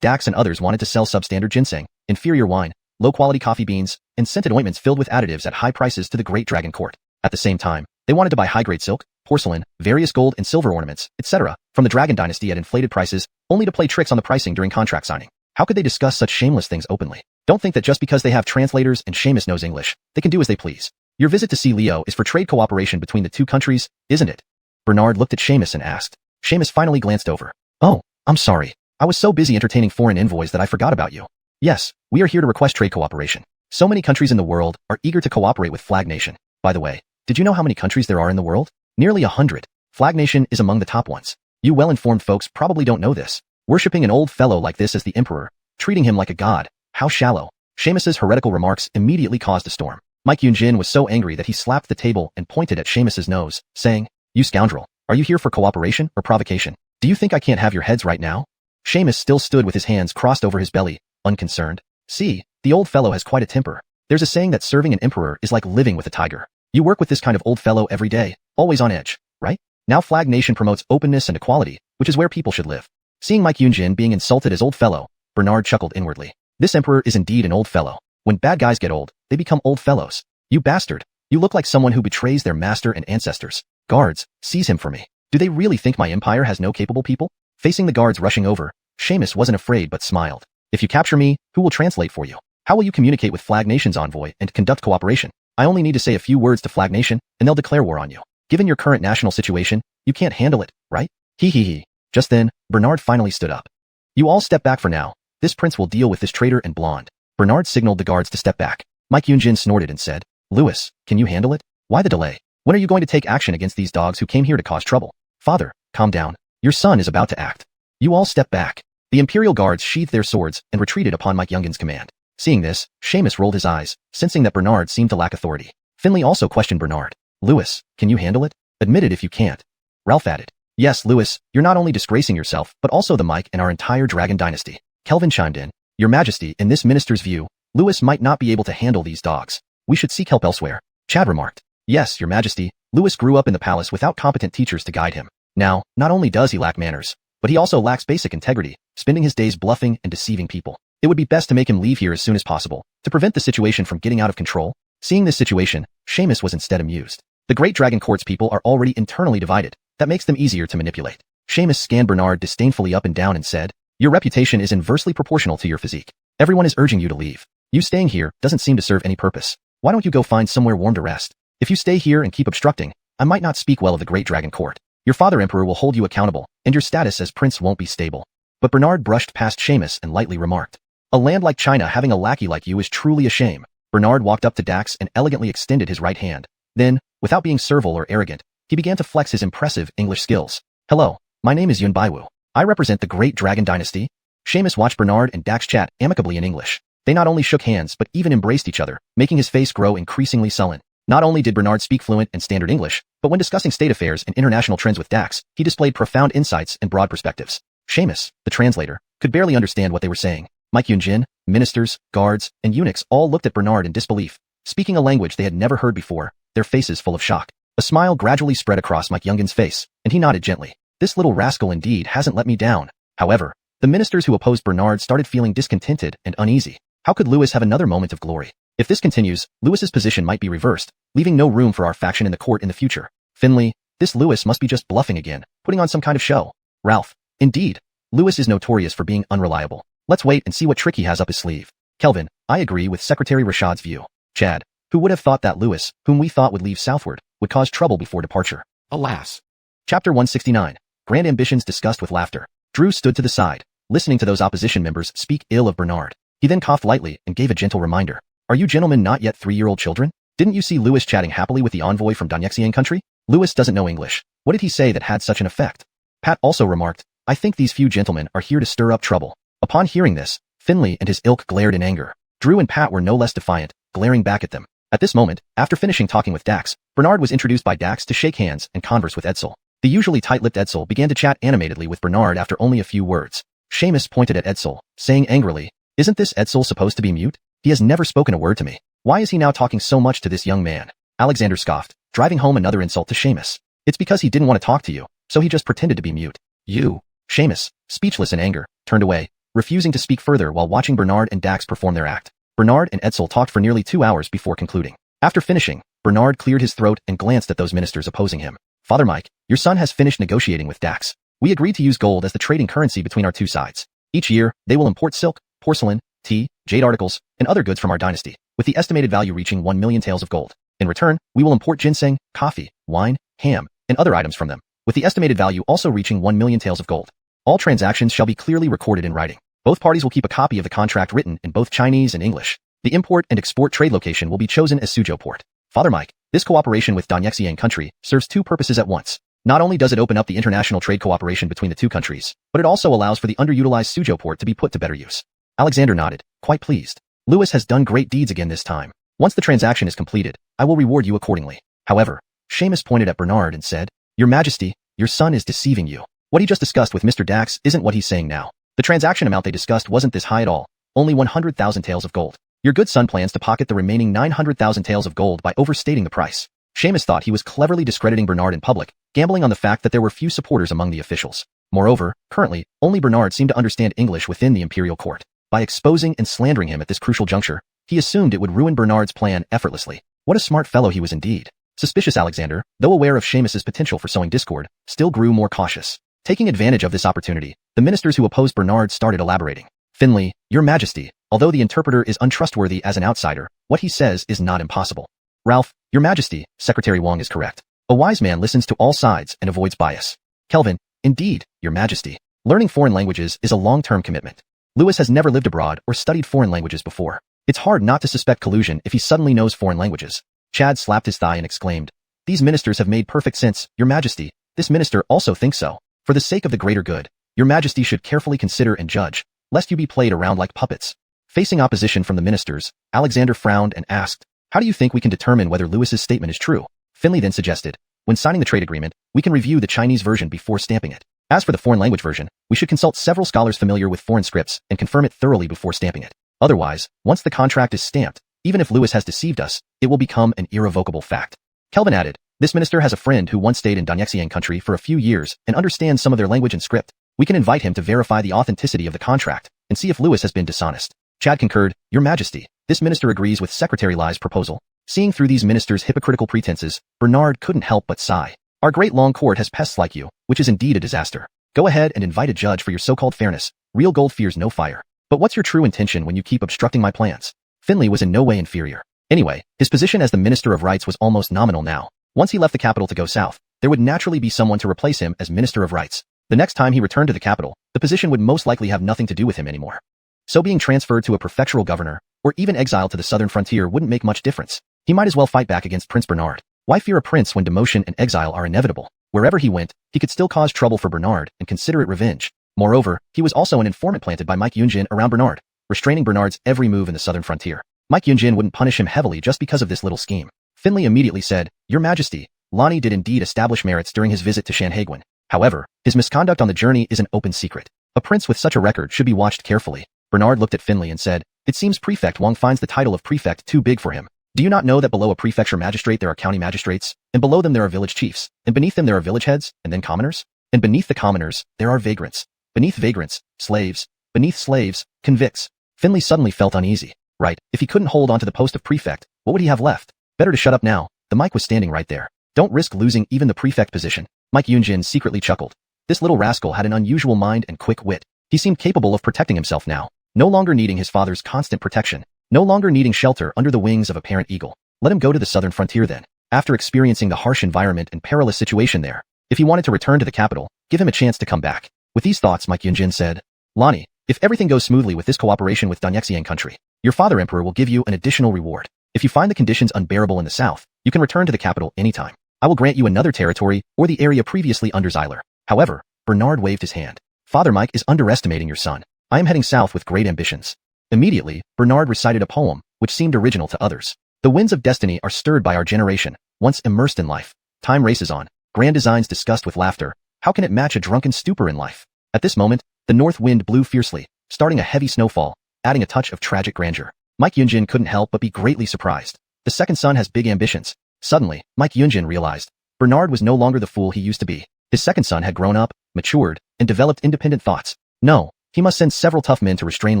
Dax and others wanted to sell substandard ginseng, inferior wine, low-quality coffee beans, and scented ointments filled with additives at high prices to the Great Dragon Court. At the same time, they wanted to buy high-grade silk, porcelain, various gold and silver ornaments, etc., from the Dragon Dynasty at inflated prices, only to play tricks on the pricing during contract signing. How could they discuss such shameless things openly? Don't think that just because they have translators and Seamus knows English, they can do as they please. Your visit to see Leo is for trade cooperation between the two countries, isn't it? Bernard looked at Seamus and asked. Seamus finally glanced over. Oh, I'm sorry. I was so busy entertaining foreign envoys that I forgot about you. Yes, we are here to request trade cooperation. So many countries in the world are eager to cooperate with Flag Nation. By the way, did you know how many countries there are in the world? Nearly 100. Flag Nation is among the top ones. You well-informed folks probably don't know this. Worshipping an old fellow like this as the emperor, treating him like a god, how shallow. Seamus's heretical remarks immediately caused a storm. Mike Yunjin was so angry that he slapped the table and pointed at Seamus's nose, saying, "You scoundrel, are you here for cooperation or provocation? Do you think I can't have your heads right now?" Seamus still stood with his hands crossed over his belly, unconcerned. See, the old fellow has quite a temper. There's a saying that serving an emperor is like living with a tiger. You work with this kind of old fellow every day, always on edge, right? Now Flag Nation promotes openness and equality, which is where people should live. Seeing Mike Yunjin being insulted as old fellow, Bernard chuckled inwardly. This emperor is indeed an old fellow. When bad guys get old, they become old fellows. You bastard. You look like someone who betrays their master and ancestors. Guards, seize him for me. Do they really think my empire has no capable people? Facing the guards rushing over, Seamus wasn't afraid but smiled. If you capture me, who will translate for you? How will you communicate with Flag Nation's envoy and conduct cooperation? I only need to say a few words to Flag Nation, and they'll declare war on you. Given your current national situation, you can't handle it, right? He. Just then, Bernard finally stood up. You all step back for now. This prince will deal with this traitor and blonde. Bernard signaled the guards to step back. Mike Yunjin snorted and said, Louis, can you handle it? Why the delay? When are you going to take action against these dogs who came here to cause trouble? Father, calm down. Your son is about to act. You all step back. The Imperial guards sheathed their swords and retreated upon Mike Yungin's command. Seeing this, Seamus rolled his eyes, sensing that Bernard seemed to lack authority. Finley also questioned Bernard. Louis, can you handle it? Admit it if you can't. Ralph added. Yes, Louis, you're not only disgracing yourself, but also the Mike and our entire Dragon Dynasty. Kelvin chimed in. Your Majesty, in this minister's view, Louis might not be able to handle these dogs. We should seek help elsewhere. Chad remarked. Yes, Your Majesty, Louis grew up in the palace without competent teachers to guide him. Now, not only does he lack manners, but he also lacks basic integrity, spending his days bluffing and deceiving people. It would be best to make him leave here as soon as possible, to prevent the situation from getting out of control. Seeing this situation, Seamus was instead amused. The Great Dragon Court's people are already internally divided. That makes them easier to manipulate. Seamus scanned Bernard disdainfully up and down and said, Your reputation is inversely proportional to your physique. Everyone is urging you to leave. You staying here doesn't seem to serve any purpose. Why don't you go find somewhere warm to rest? If you stay here and keep obstructing, I might not speak well of the Great Dragon Court. Your father Emperor will hold you accountable, and your status as prince won't be stable. But Bernard brushed past Seamus and lightly remarked, A land like China having a lackey like you is truly a shame. Bernard walked up to Dax and elegantly extended his right hand. Then, without being servile or arrogant, he began to flex his impressive English skills. Hello, my name is Yun Baiwu. I represent the Great Dragon Dynasty. Seamus watched Bernard and Dax chat amicably in English. They not only shook hands but even embraced each other, making his face grow increasingly sullen. Not only did Bernard speak fluent and standard English, but when discussing state affairs and international trends with Dax, he displayed profound insights and broad perspectives. Seamus, the translator, could barely understand what they were saying. Mike Yunjin, ministers, guards, and eunuchs all looked at Bernard in disbelief, speaking a language they had never heard before, their faces full of shock. A smile gradually spread across Mike Yungin's face, and he nodded gently. This little rascal indeed hasn't let me down. However, the ministers who opposed Bernard started feeling discontented and uneasy. How could Louis have another moment of glory? If this continues, Louis's position might be reversed, leaving no room for our faction in the court in the future. Finley, this Louis must be just bluffing again, putting on some kind of show. Ralph, indeed, Louis is notorious for being unreliable. Let's wait and see what trick he has up his sleeve. Kelvin, I agree with Secretary Rashad's view. Chad, who would have thought that Louis, whom we thought would leave southward, would cause trouble before departure? Alas. Chapter 169. Grand ambitions discussed with laughter. Drew stood to the side, listening to those opposition members speak ill of Bernard. He then coughed lightly and gave a gentle reminder. Are you gentlemen not yet 3-year-old children? Didn't you see Louis chatting happily with the envoy from Donghua country? Louis doesn't know English. What did he say that had such an effect? Pat also remarked, I think these few gentlemen are here to stir up trouble. Upon hearing this, Finley and his ilk glared in anger. Drew and Pat were no less defiant, glaring back at them. At this moment, after finishing talking with Dax, Bernard was introduced by Dax to shake hands and converse with Edsel. The usually tight-lipped Edsel began to chat animatedly with Bernard after only a few words. Seamus pointed at Edsel, saying angrily, Isn't this Edsel supposed to be mute? He has never spoken a word to me. Why is he now talking so much to this young man? Alexander scoffed, driving home another insult to Seamus. It's because he didn't want to talk to you. so he just pretended to be mute. You. Seamus, speechless in anger, turned away, refusing to speak further while watching Bernard and Dax perform their act. Bernard and Edsel talked for nearly 2 hours before concluding. After finishing, Bernard cleared his throat and glanced at those ministers opposing him. Father Mike, your son has finished negotiating with Dax. We agreed to use gold as the trading currency between our two sides. Each year, they will import silk, porcelain, tea, jade articles, and other goods from our dynasty, with the estimated value reaching 1 million taels of gold. In return, we will import ginseng, coffee, wine, ham, and other items from them, with the estimated value also reaching 1 million taels of gold. All transactions shall be clearly recorded in writing. Both parties will keep a copy of the contract written in both Chinese and English. The import and export trade location will be chosen as Suzhou Port. Father Mike, this cooperation with donghua country serves two purposes at once. Not only does it open up the international trade cooperation between the two countries, but it also allows for the underutilized Suzhou Port to be put to better use. Alexander nodded, quite pleased. Lewis has done great deeds again this time. Once the transaction is completed, I will reward you accordingly. However, Seamus pointed at Bernard and said, Your Majesty, your son is deceiving you. What he just discussed with Mr. Dax isn't what he's saying now. The transaction amount they discussed wasn't this high at all, only 100,000 taels of gold. Your good son plans to pocket the remaining 900,000 taels of gold by overstating the price. Seamus thought he was cleverly discrediting Bernard in public, gambling on the fact that there were few supporters among the officials. Moreover, currently, only Bernard seemed to understand English within the imperial court. By exposing and slandering him at this crucial juncture, he assumed it would ruin Bernard's plan effortlessly. What a smart fellow he was indeed. Suspicious Alexander, though aware of Seamus's potential for sowing discord, still grew more cautious. Taking advantage of this opportunity, the ministers who opposed Bernard started elaborating. Finley, Your Majesty, although the interpreter is untrustworthy as an outsider, what he says is not impossible. Ralph, Your Majesty, Secretary Wong is correct. A wise man listens to all sides and avoids bias. Kelvin, indeed, Your Majesty. Learning foreign languages is a long-term commitment. Lewis has never lived abroad or studied foreign languages before. It's hard not to suspect collusion if he suddenly knows foreign languages. Chad slapped his thigh and exclaimed, These ministers have made perfect sense, Your Majesty. This minister also thinks so. For the sake of the greater good, Your Majesty should carefully consider and judge, lest you be played around like puppets. Facing opposition from the ministers, Alexander frowned and asked, How do you think we can determine whether Lewis's statement is true? Finley then suggested, When signing the trade agreement, we can review the Chinese version before stamping it. As for the foreign language version, we should consult several scholars familiar with foreign scripts and confirm it thoroughly before stamping it. Otherwise, once the contract is stamped, even if Lewis has deceived us, it will become an irrevocable fact. Kelvin added, This minister has a friend who once stayed in donghua country for a few years and understands some of their language and script. We can invite him to verify the authenticity of the contract and see if Lewis has been dishonest. Chad concurred, Your Majesty, this minister agrees with Secretary Lie's proposal. Seeing through these ministers' hypocritical pretenses, Bernard couldn't help but sigh. Our great long court has pests like you, which is indeed a disaster. Go ahead and invite a judge for your so-called fairness. Real gold fears no fire. But what's your true intention when you keep obstructing my plans? Finley was in no way inferior. Anyway, his position as the Minister of Rights was almost nominal now. Once he left the capital to go south, there would naturally be someone to replace him as Minister of Rights. The next time he returned to the capital, the position would most likely have nothing to do with him anymore. So being transferred to a prefectural governor, or even exiled to the southern frontier wouldn't make much difference. He might as well fight back against Prince Bernard. Why fear a prince when demotion and exile are inevitable? Wherever he went, he could still cause trouble for Bernard and consider it revenge. Moreover, he was also an informant planted by Mike Yunjin around Bernard, restraining Bernard's every move in the southern frontier. Mike Yunjin wouldn't punish him heavily just because of this little scheme. Finley immediately said, Your Majesty, Lonnie did indeed establish merits during his visit to Shanhaiguan. However, his misconduct on the journey is an open secret. A prince with such a record should be watched carefully. Bernard looked at Finley and said, It seems Prefect Wong finds the title of prefect too big for him. Do you not know that below a prefecture magistrate there are county magistrates, and below them there are village chiefs, and beneath them there are village heads, and then commoners? And beneath the commoners, there are vagrants. Beneath vagrants, slaves. Beneath slaves, convicts. Finley suddenly felt uneasy. Right, if he couldn't hold on to the post of prefect, what would he have left? Better to shut up now. The mic was standing right there. Don't risk losing even the prefect position. Mike Yunjin secretly chuckled. This little rascal had an unusual mind and quick wit. He seemed capable of protecting himself now, no longer needing his father's constant protection, no longer needing shelter under the wings of a parent eagle. Let him go to the southern frontier then. After experiencing the harsh environment and perilous situation there, if he wanted to return to the capital, give him a chance to come back. With these thoughts, Mike Yunjin said, Lonnie, if everything goes smoothly with this cooperation with donghua country, your father emperor will give you an additional reward. If you find the conditions unbearable in the south, you can return to the capital anytime. I will grant you another territory or the area previously under Xyler. However, Bernard waved his hand. Father Mike is underestimating your son. I am heading south with great ambitions. Immediately, Bernard recited a poem, which seemed original to others. The winds of destiny are stirred by our generation, once immersed in life. Time races on, grand designs discussed with laughter. How can it match a drunken stupor in life? At this moment, the north wind blew fiercely, starting a heavy snowfall, adding a touch of tragic grandeur. Mike Yunjin couldn't help but be greatly surprised. The second son has big ambitions. Suddenly, Mike Yunjin realized, Bernard was no longer the fool he used to be. His second son had grown up, matured, and developed independent thoughts. No, he must send several tough men to restrain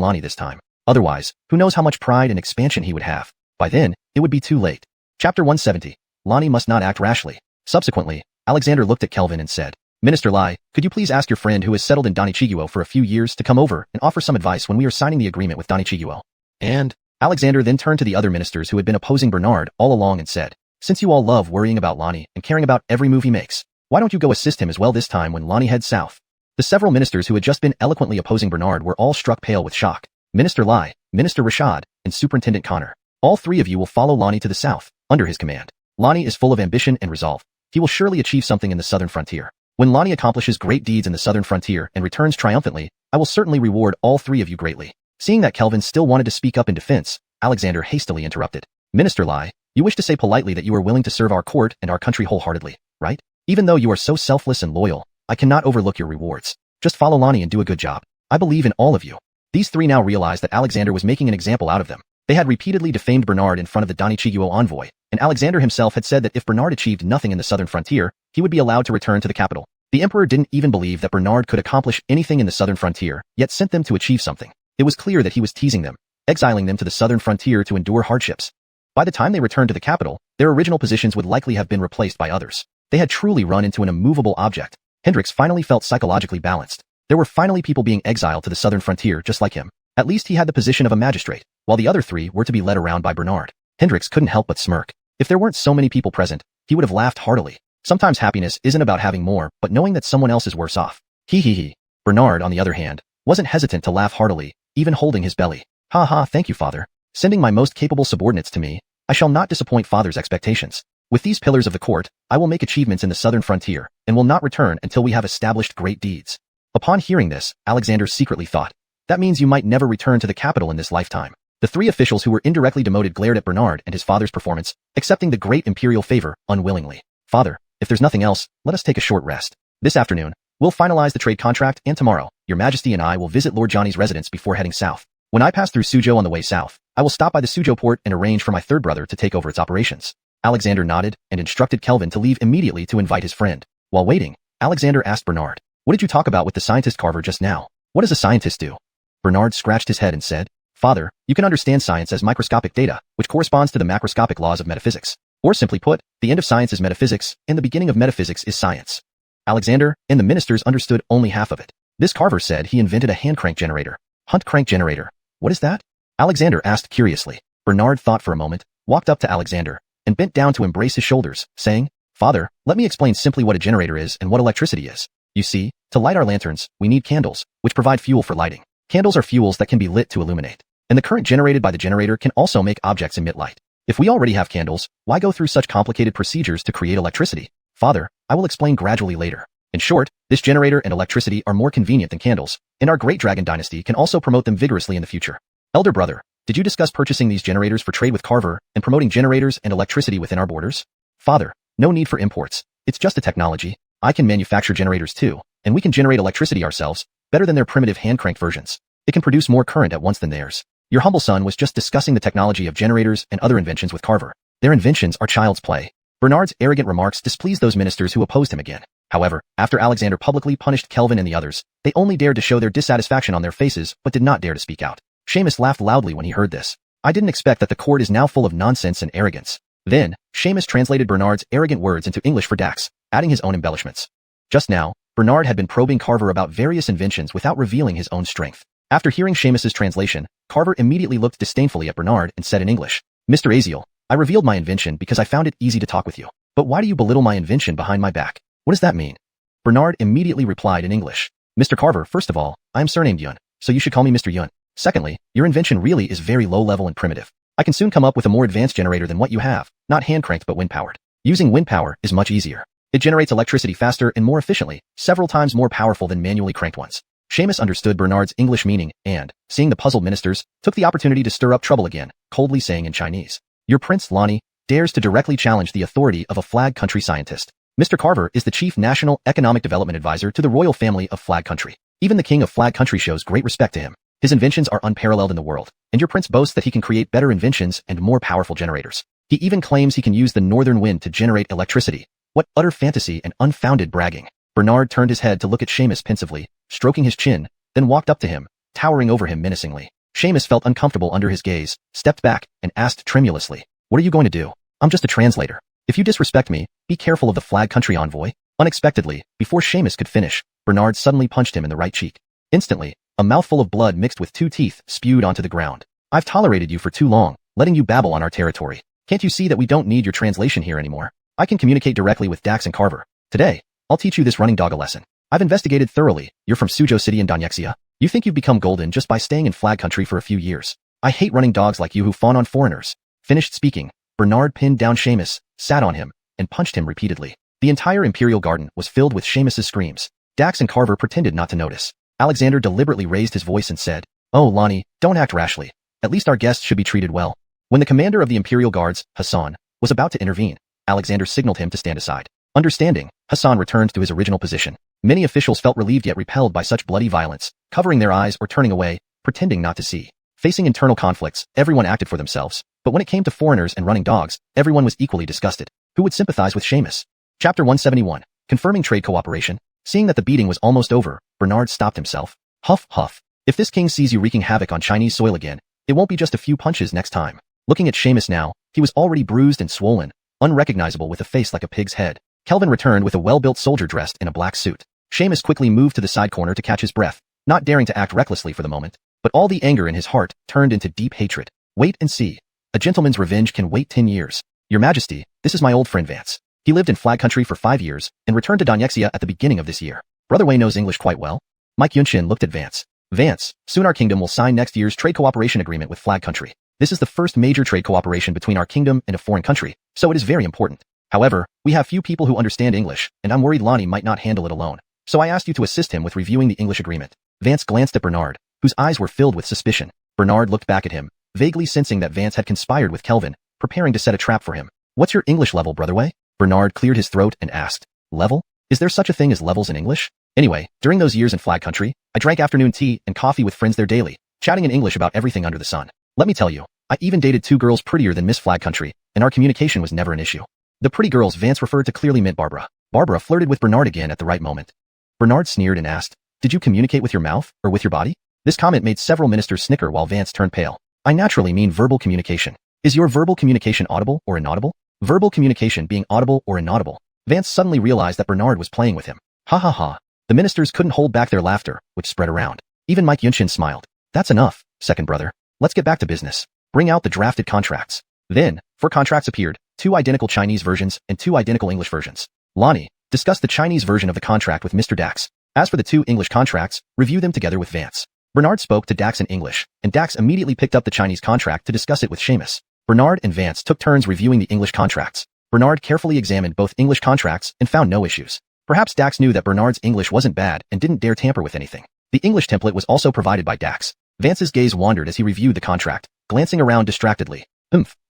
Lonnie this time. Otherwise, who knows how much pride and expansion he would have. By then, it would be too late. Chapter 170. Lonnie must not act rashly. Subsequently, Alexander looked at Kelvin and said, Minister Lai, could you please ask your friend who has settled in Donichiguo for a few years to come over and offer some advice when we are signing the agreement with Donichiguo? And Alexander then turned to the other ministers who had been opposing Bernard all along and said, since you all love worrying about Lonnie and caring about every move he makes, why don't you go assist him as well this time when Lonnie heads south? The several ministers who had just been eloquently opposing Bernard were all struck pale with shock. Minister Lai, Minister Rashad, and Superintendent Connor. All three of you will follow Lonnie to the south, under his command. Lonnie is full of ambition and resolve. He will surely achieve something in the southern frontier. When Lonnie accomplishes great deeds in the southern frontier and returns triumphantly, I will certainly reward all three of you greatly. Seeing that Kelvin still wanted to speak up in defense, Alexander hastily interrupted. Minister Lai, you wish to say politely that you are willing to serve our court and our country wholeheartedly, right? Even though you are so selfless and loyal, I cannot overlook your rewards. Just follow Lonnie and do a good job. I believe in all of you. These three now realized that Alexander was making an example out of them. They had repeatedly defamed Bernard in front of the Donichiguo envoy, and Alexander himself had said that if Bernard achieved nothing in the southern frontier, he would be allowed to return to the capital. The emperor didn't even believe that Bernard could accomplish anything in the southern frontier, yet sent them to achieve something. It was clear that he was teasing them, exiling them to the southern frontier to endure hardships. By the time they returned to the capital, their original positions would likely have been replaced by others. They had truly run into an immovable object. Hendrix finally felt psychologically balanced. There were finally people being exiled to the southern frontier just like him. At least he had the position of a magistrate, while the other three were to be led around by Bernard. Hendrix couldn't help but smirk. If there weren't so many people present, he would have laughed heartily. Sometimes happiness isn't about having more, but knowing that someone else is worse off. He. Bernard, on the other hand, wasn't hesitant to laugh heartily, even holding his belly. Ha ha, thank you, father. Sending my most capable subordinates to me, I shall not disappoint father's expectations. With these pillars of the court, I will make achievements in the southern frontier, and will not return until we have established great deeds. Upon hearing this, Alexander secretly thought, that means you might never return to the capital in this lifetime. The three officials who were indirectly demoted glared at Bernard and his father's performance, accepting the great imperial favor unwillingly. Father, if there's nothing else, let us take a short rest. This afternoon, we'll finalize the trade contract, and tomorrow, your majesty and I will visit Lord Johnny's residence before heading south. When I pass through Suzhou on the way south, I will stop by the Suzhou port and arrange for my third brother to take over its operations. Alexander nodded and instructed Kelvin to leave immediately to invite his friend. While waiting, Alexander asked Bernard, what did you talk about with the scientist Carver just now? What does a scientist do? Bernard scratched his head and said, Father, you can understand science as microscopic data, which corresponds to the macroscopic laws of metaphysics. Or simply put, the end of science is metaphysics, and the beginning of metaphysics is science. Alexander and the ministers understood only half of it. This Carver said he invented a hand crank generator. Hunt crank generator. What is that? Alexander asked curiously. Bernard thought for a moment, walked up to Alexander, and bent down to embrace his shoulders, saying, Father, let me explain simply what a generator is and what electricity is. You see, to light our lanterns, we need candles, which provide fuel for lighting. Candles are fuels that can be lit to illuminate. And the current generated by the generator can also make objects emit light. If we already have candles, why go through such complicated procedures to create electricity? Father, I will explain gradually later. In short, this generator and electricity are more convenient than candles, and our great dragon dynasty can also promote them vigorously in the future. Elder brother, did you discuss purchasing these generators for trade with Carver and promoting generators and electricity within our borders? Father, no need for imports. It's just a technology. I can manufacture generators too, and we can generate electricity ourselves, better than their primitive hand-cranked versions. It can produce more current at once than theirs. Your humble son was just discussing the technology of generators and other inventions with Carver. Their inventions are child's play. Bernard's arrogant remarks displeased those ministers who opposed him again. However, after Alexander publicly punished Kelvin and the others, they only dared to show their dissatisfaction on their faces but did not dare to speak out. Seamus laughed loudly when he heard this. I didn't expect that the court is now full of nonsense and arrogance. Then, Seamus translated Bernard's arrogant words into English for Dax, adding his own embellishments. Just now, Bernard had been probing Carver about various inventions without revealing his own strength. After hearing Seamus's translation, Carver immediately looked disdainfully at Bernard and said in English, Mr. Aziel, I revealed my invention because I found it easy to talk with you. But why do you belittle my invention behind my back? What does that mean? Bernard immediately replied in English. Mr. Carver, first of all, I am surnamed Yun, so you should call me Mr. Yun. Secondly, your invention really is very low-level and primitive. I can soon come up with a more advanced generator than what you have, not hand-cranked but wind-powered. Using wind power is much easier. It generates electricity faster and more efficiently, several times more powerful than manually cranked ones. Seamus understood Bernard's English meaning and, seeing the puzzled ministers, took the opportunity to stir up trouble again, coldly saying in Chinese, Your Prince Lonnie dares to directly challenge the authority of a flag country scientist. Mr. Carver is the chief national economic development advisor to the royal family of flag country. Even the king of flag country shows great respect to him. His inventions are unparalleled in the world, and your prince boasts that he can create better inventions and more powerful generators. He even claims he can use the northern wind to generate electricity. What utter fantasy and unfounded bragging. Bernard turned his head to look at Seamus pensively, stroking his chin, then walked up to him, towering over him menacingly. Seamus felt uncomfortable under his gaze, stepped back, and asked tremulously, "What are you going to do? I'm just a translator. If you disrespect me, be careful of the flag country envoy." Unexpectedly, before Seamus could finish, Bernard suddenly punched him in the right cheek. Instantly, a mouthful of blood mixed with 2 teeth spewed onto the ground. "I've tolerated you for too long, letting you babble on our territory. Can't you see that we don't need your translation here anymore? I can communicate directly with Dax and Carver. Today, I'll teach you this running dog a lesson. I've investigated thoroughly. You're from Suzhou City in Donghua. You think you've become golden just by staying in flag country for a few years. I hate running dogs like you who fawn on foreigners." Finished speaking, Bernard pinned down Seamus, sat on him, and punched him repeatedly. The entire Imperial Garden was filled with Seamus's screams. Dax and Carver pretended not to notice. Alexander deliberately raised his voice and said, "Oh, Lonnie, don't act rashly. At least our guests should be treated well." When the commander of the Imperial Guards, Hassan, was about to intervene, Alexander signaled him to stand aside. Understanding, Hassan returned to his original position. Many officials felt relieved yet repelled by such bloody violence, covering their eyes or turning away, pretending not to see. Facing internal conflicts, everyone acted for themselves, but when it came to foreigners and running dogs, everyone was equally disgusted. Who would sympathize with Seamus? Chapter 171. Confirming trade cooperation. Seeing that the beating was almost over, Bernard stopped himself. Huff, huff. If this king sees you wreaking havoc on Chinese soil again, it won't be just a few punches next time. Looking at Seamus now, he was already bruised and swollen, unrecognizable with a face like a pig's head. Kelvin returned with a well-built soldier dressed in a black suit. Seamus quickly moved to the side corner to catch his breath, not daring to act recklessly for the moment, but all the anger in his heart turned into deep hatred. "Wait and see. A gentleman's revenge can wait 10 years. Your Majesty, this is my old friend Vance. He lived in flag country for 5 years and returned to Donghua at the beginning of this year. Brother Wei knows English quite well." Mike Yunshin looked at Vance. "Vance, soon our kingdom will sign next year's trade cooperation agreement with flag country. This is the first major trade cooperation between our kingdom and a foreign country, so it is very important. However, we have few people who understand English, and I'm worried Lonnie might not handle it alone. So I asked you to assist him with reviewing the English agreement." Vance glanced at Bernard, whose eyes were filled with suspicion. Bernard looked back at him, vaguely sensing that Vance had conspired with Kelvin, preparing to set a trap for him. "What's your English level, Brother Wei?" Bernard cleared his throat and asked. "Level? Is there such a thing as levels in English? Anyway, during those years in flag country, I drank afternoon tea and coffee with friends there daily, chatting in English about everything under the sun. Let me tell you, I even dated 2 girls prettier than Miss Flag Country, and our communication was never an issue." The pretty girls Vance referred to clearly meant Barbara. Barbara flirted with Bernard again at the right moment. Bernard sneered and asked, "Did you communicate with your mouth, or with your body?" This comment made several ministers snicker while Vance turned pale. "I naturally mean verbal communication. Is your verbal communication audible or inaudible?" Verbal communication being audible or inaudible. Vance suddenly realized that Bernard was playing with him. Ha ha ha. The ministers couldn't hold back their laughter, which spread around. Even Mike Yunshin smiled. "That's enough, second brother. Let's get back to business. Bring out the drafted contracts." Then, 4 contracts appeared, 2 identical Chinese versions and 2 identical English versions. Lonnie, discuss the Chinese version of the contract with Mr. Dax. As for the 2 English contracts, review them together with Vance. Bernard spoke to Dax in English, and Dax immediately picked up the Chinese contract to discuss it with Seamus. Bernard and Vance took turns reviewing the English contracts. Bernard carefully examined both English contracts and found no issues. Perhaps Dax knew that Bernard's English wasn't bad and didn't dare tamper with anything. The English template was also provided by Dax. Vance's gaze wandered as he reviewed the contract, glancing around distractedly.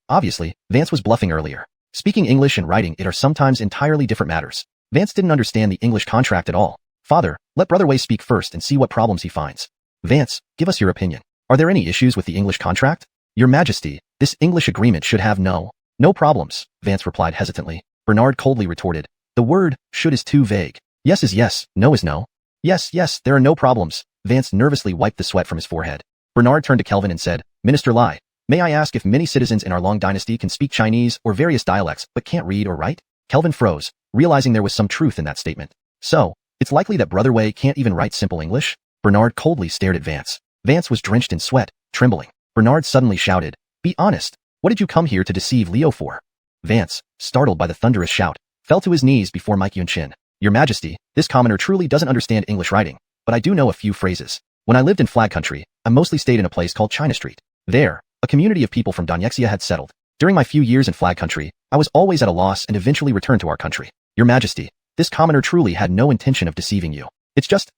Obviously, Vance was bluffing earlier. Speaking English and writing it are sometimes entirely different matters. Vance didn't understand the English contract at all. "Father, let Brother Wei speak first and see what problems he finds." "Vance, give us your opinion. Are there any issues with the English contract?" "Your Majesty, this English agreement should have no problems," Vance replied hesitantly. Bernard coldly retorted, "The word should is too vague. Yes is yes, no is no." Yes, there are no problems." Vance nervously wiped the sweat from his forehead. Bernard turned to Kelvin and said, "Minister Lai, may I ask if many citizens in our long dynasty can speak Chinese or various dialects but can't read or write?" Kelvin froze, realizing there was some truth in that statement. "So, it's likely that Brother Wei can't even write simple English?" Bernard coldly stared at Vance. Vance was drenched in sweat, trembling. Bernard suddenly shouted, "Be honest. What did you come here to deceive Leo for?" Vance, startled by the thunderous shout, fell to his knees before Mike Yunshin. "Your Majesty, this commoner truly doesn't understand English writing, but I do know a few phrases. When I lived in flag country, I mostly stayed in a place called China Street. There, a community of people from Donghua had settled. During my few years in flag country, I was always at a loss and eventually returned to our country. Your Majesty, this commoner truly had no intention of deceiving you. It's just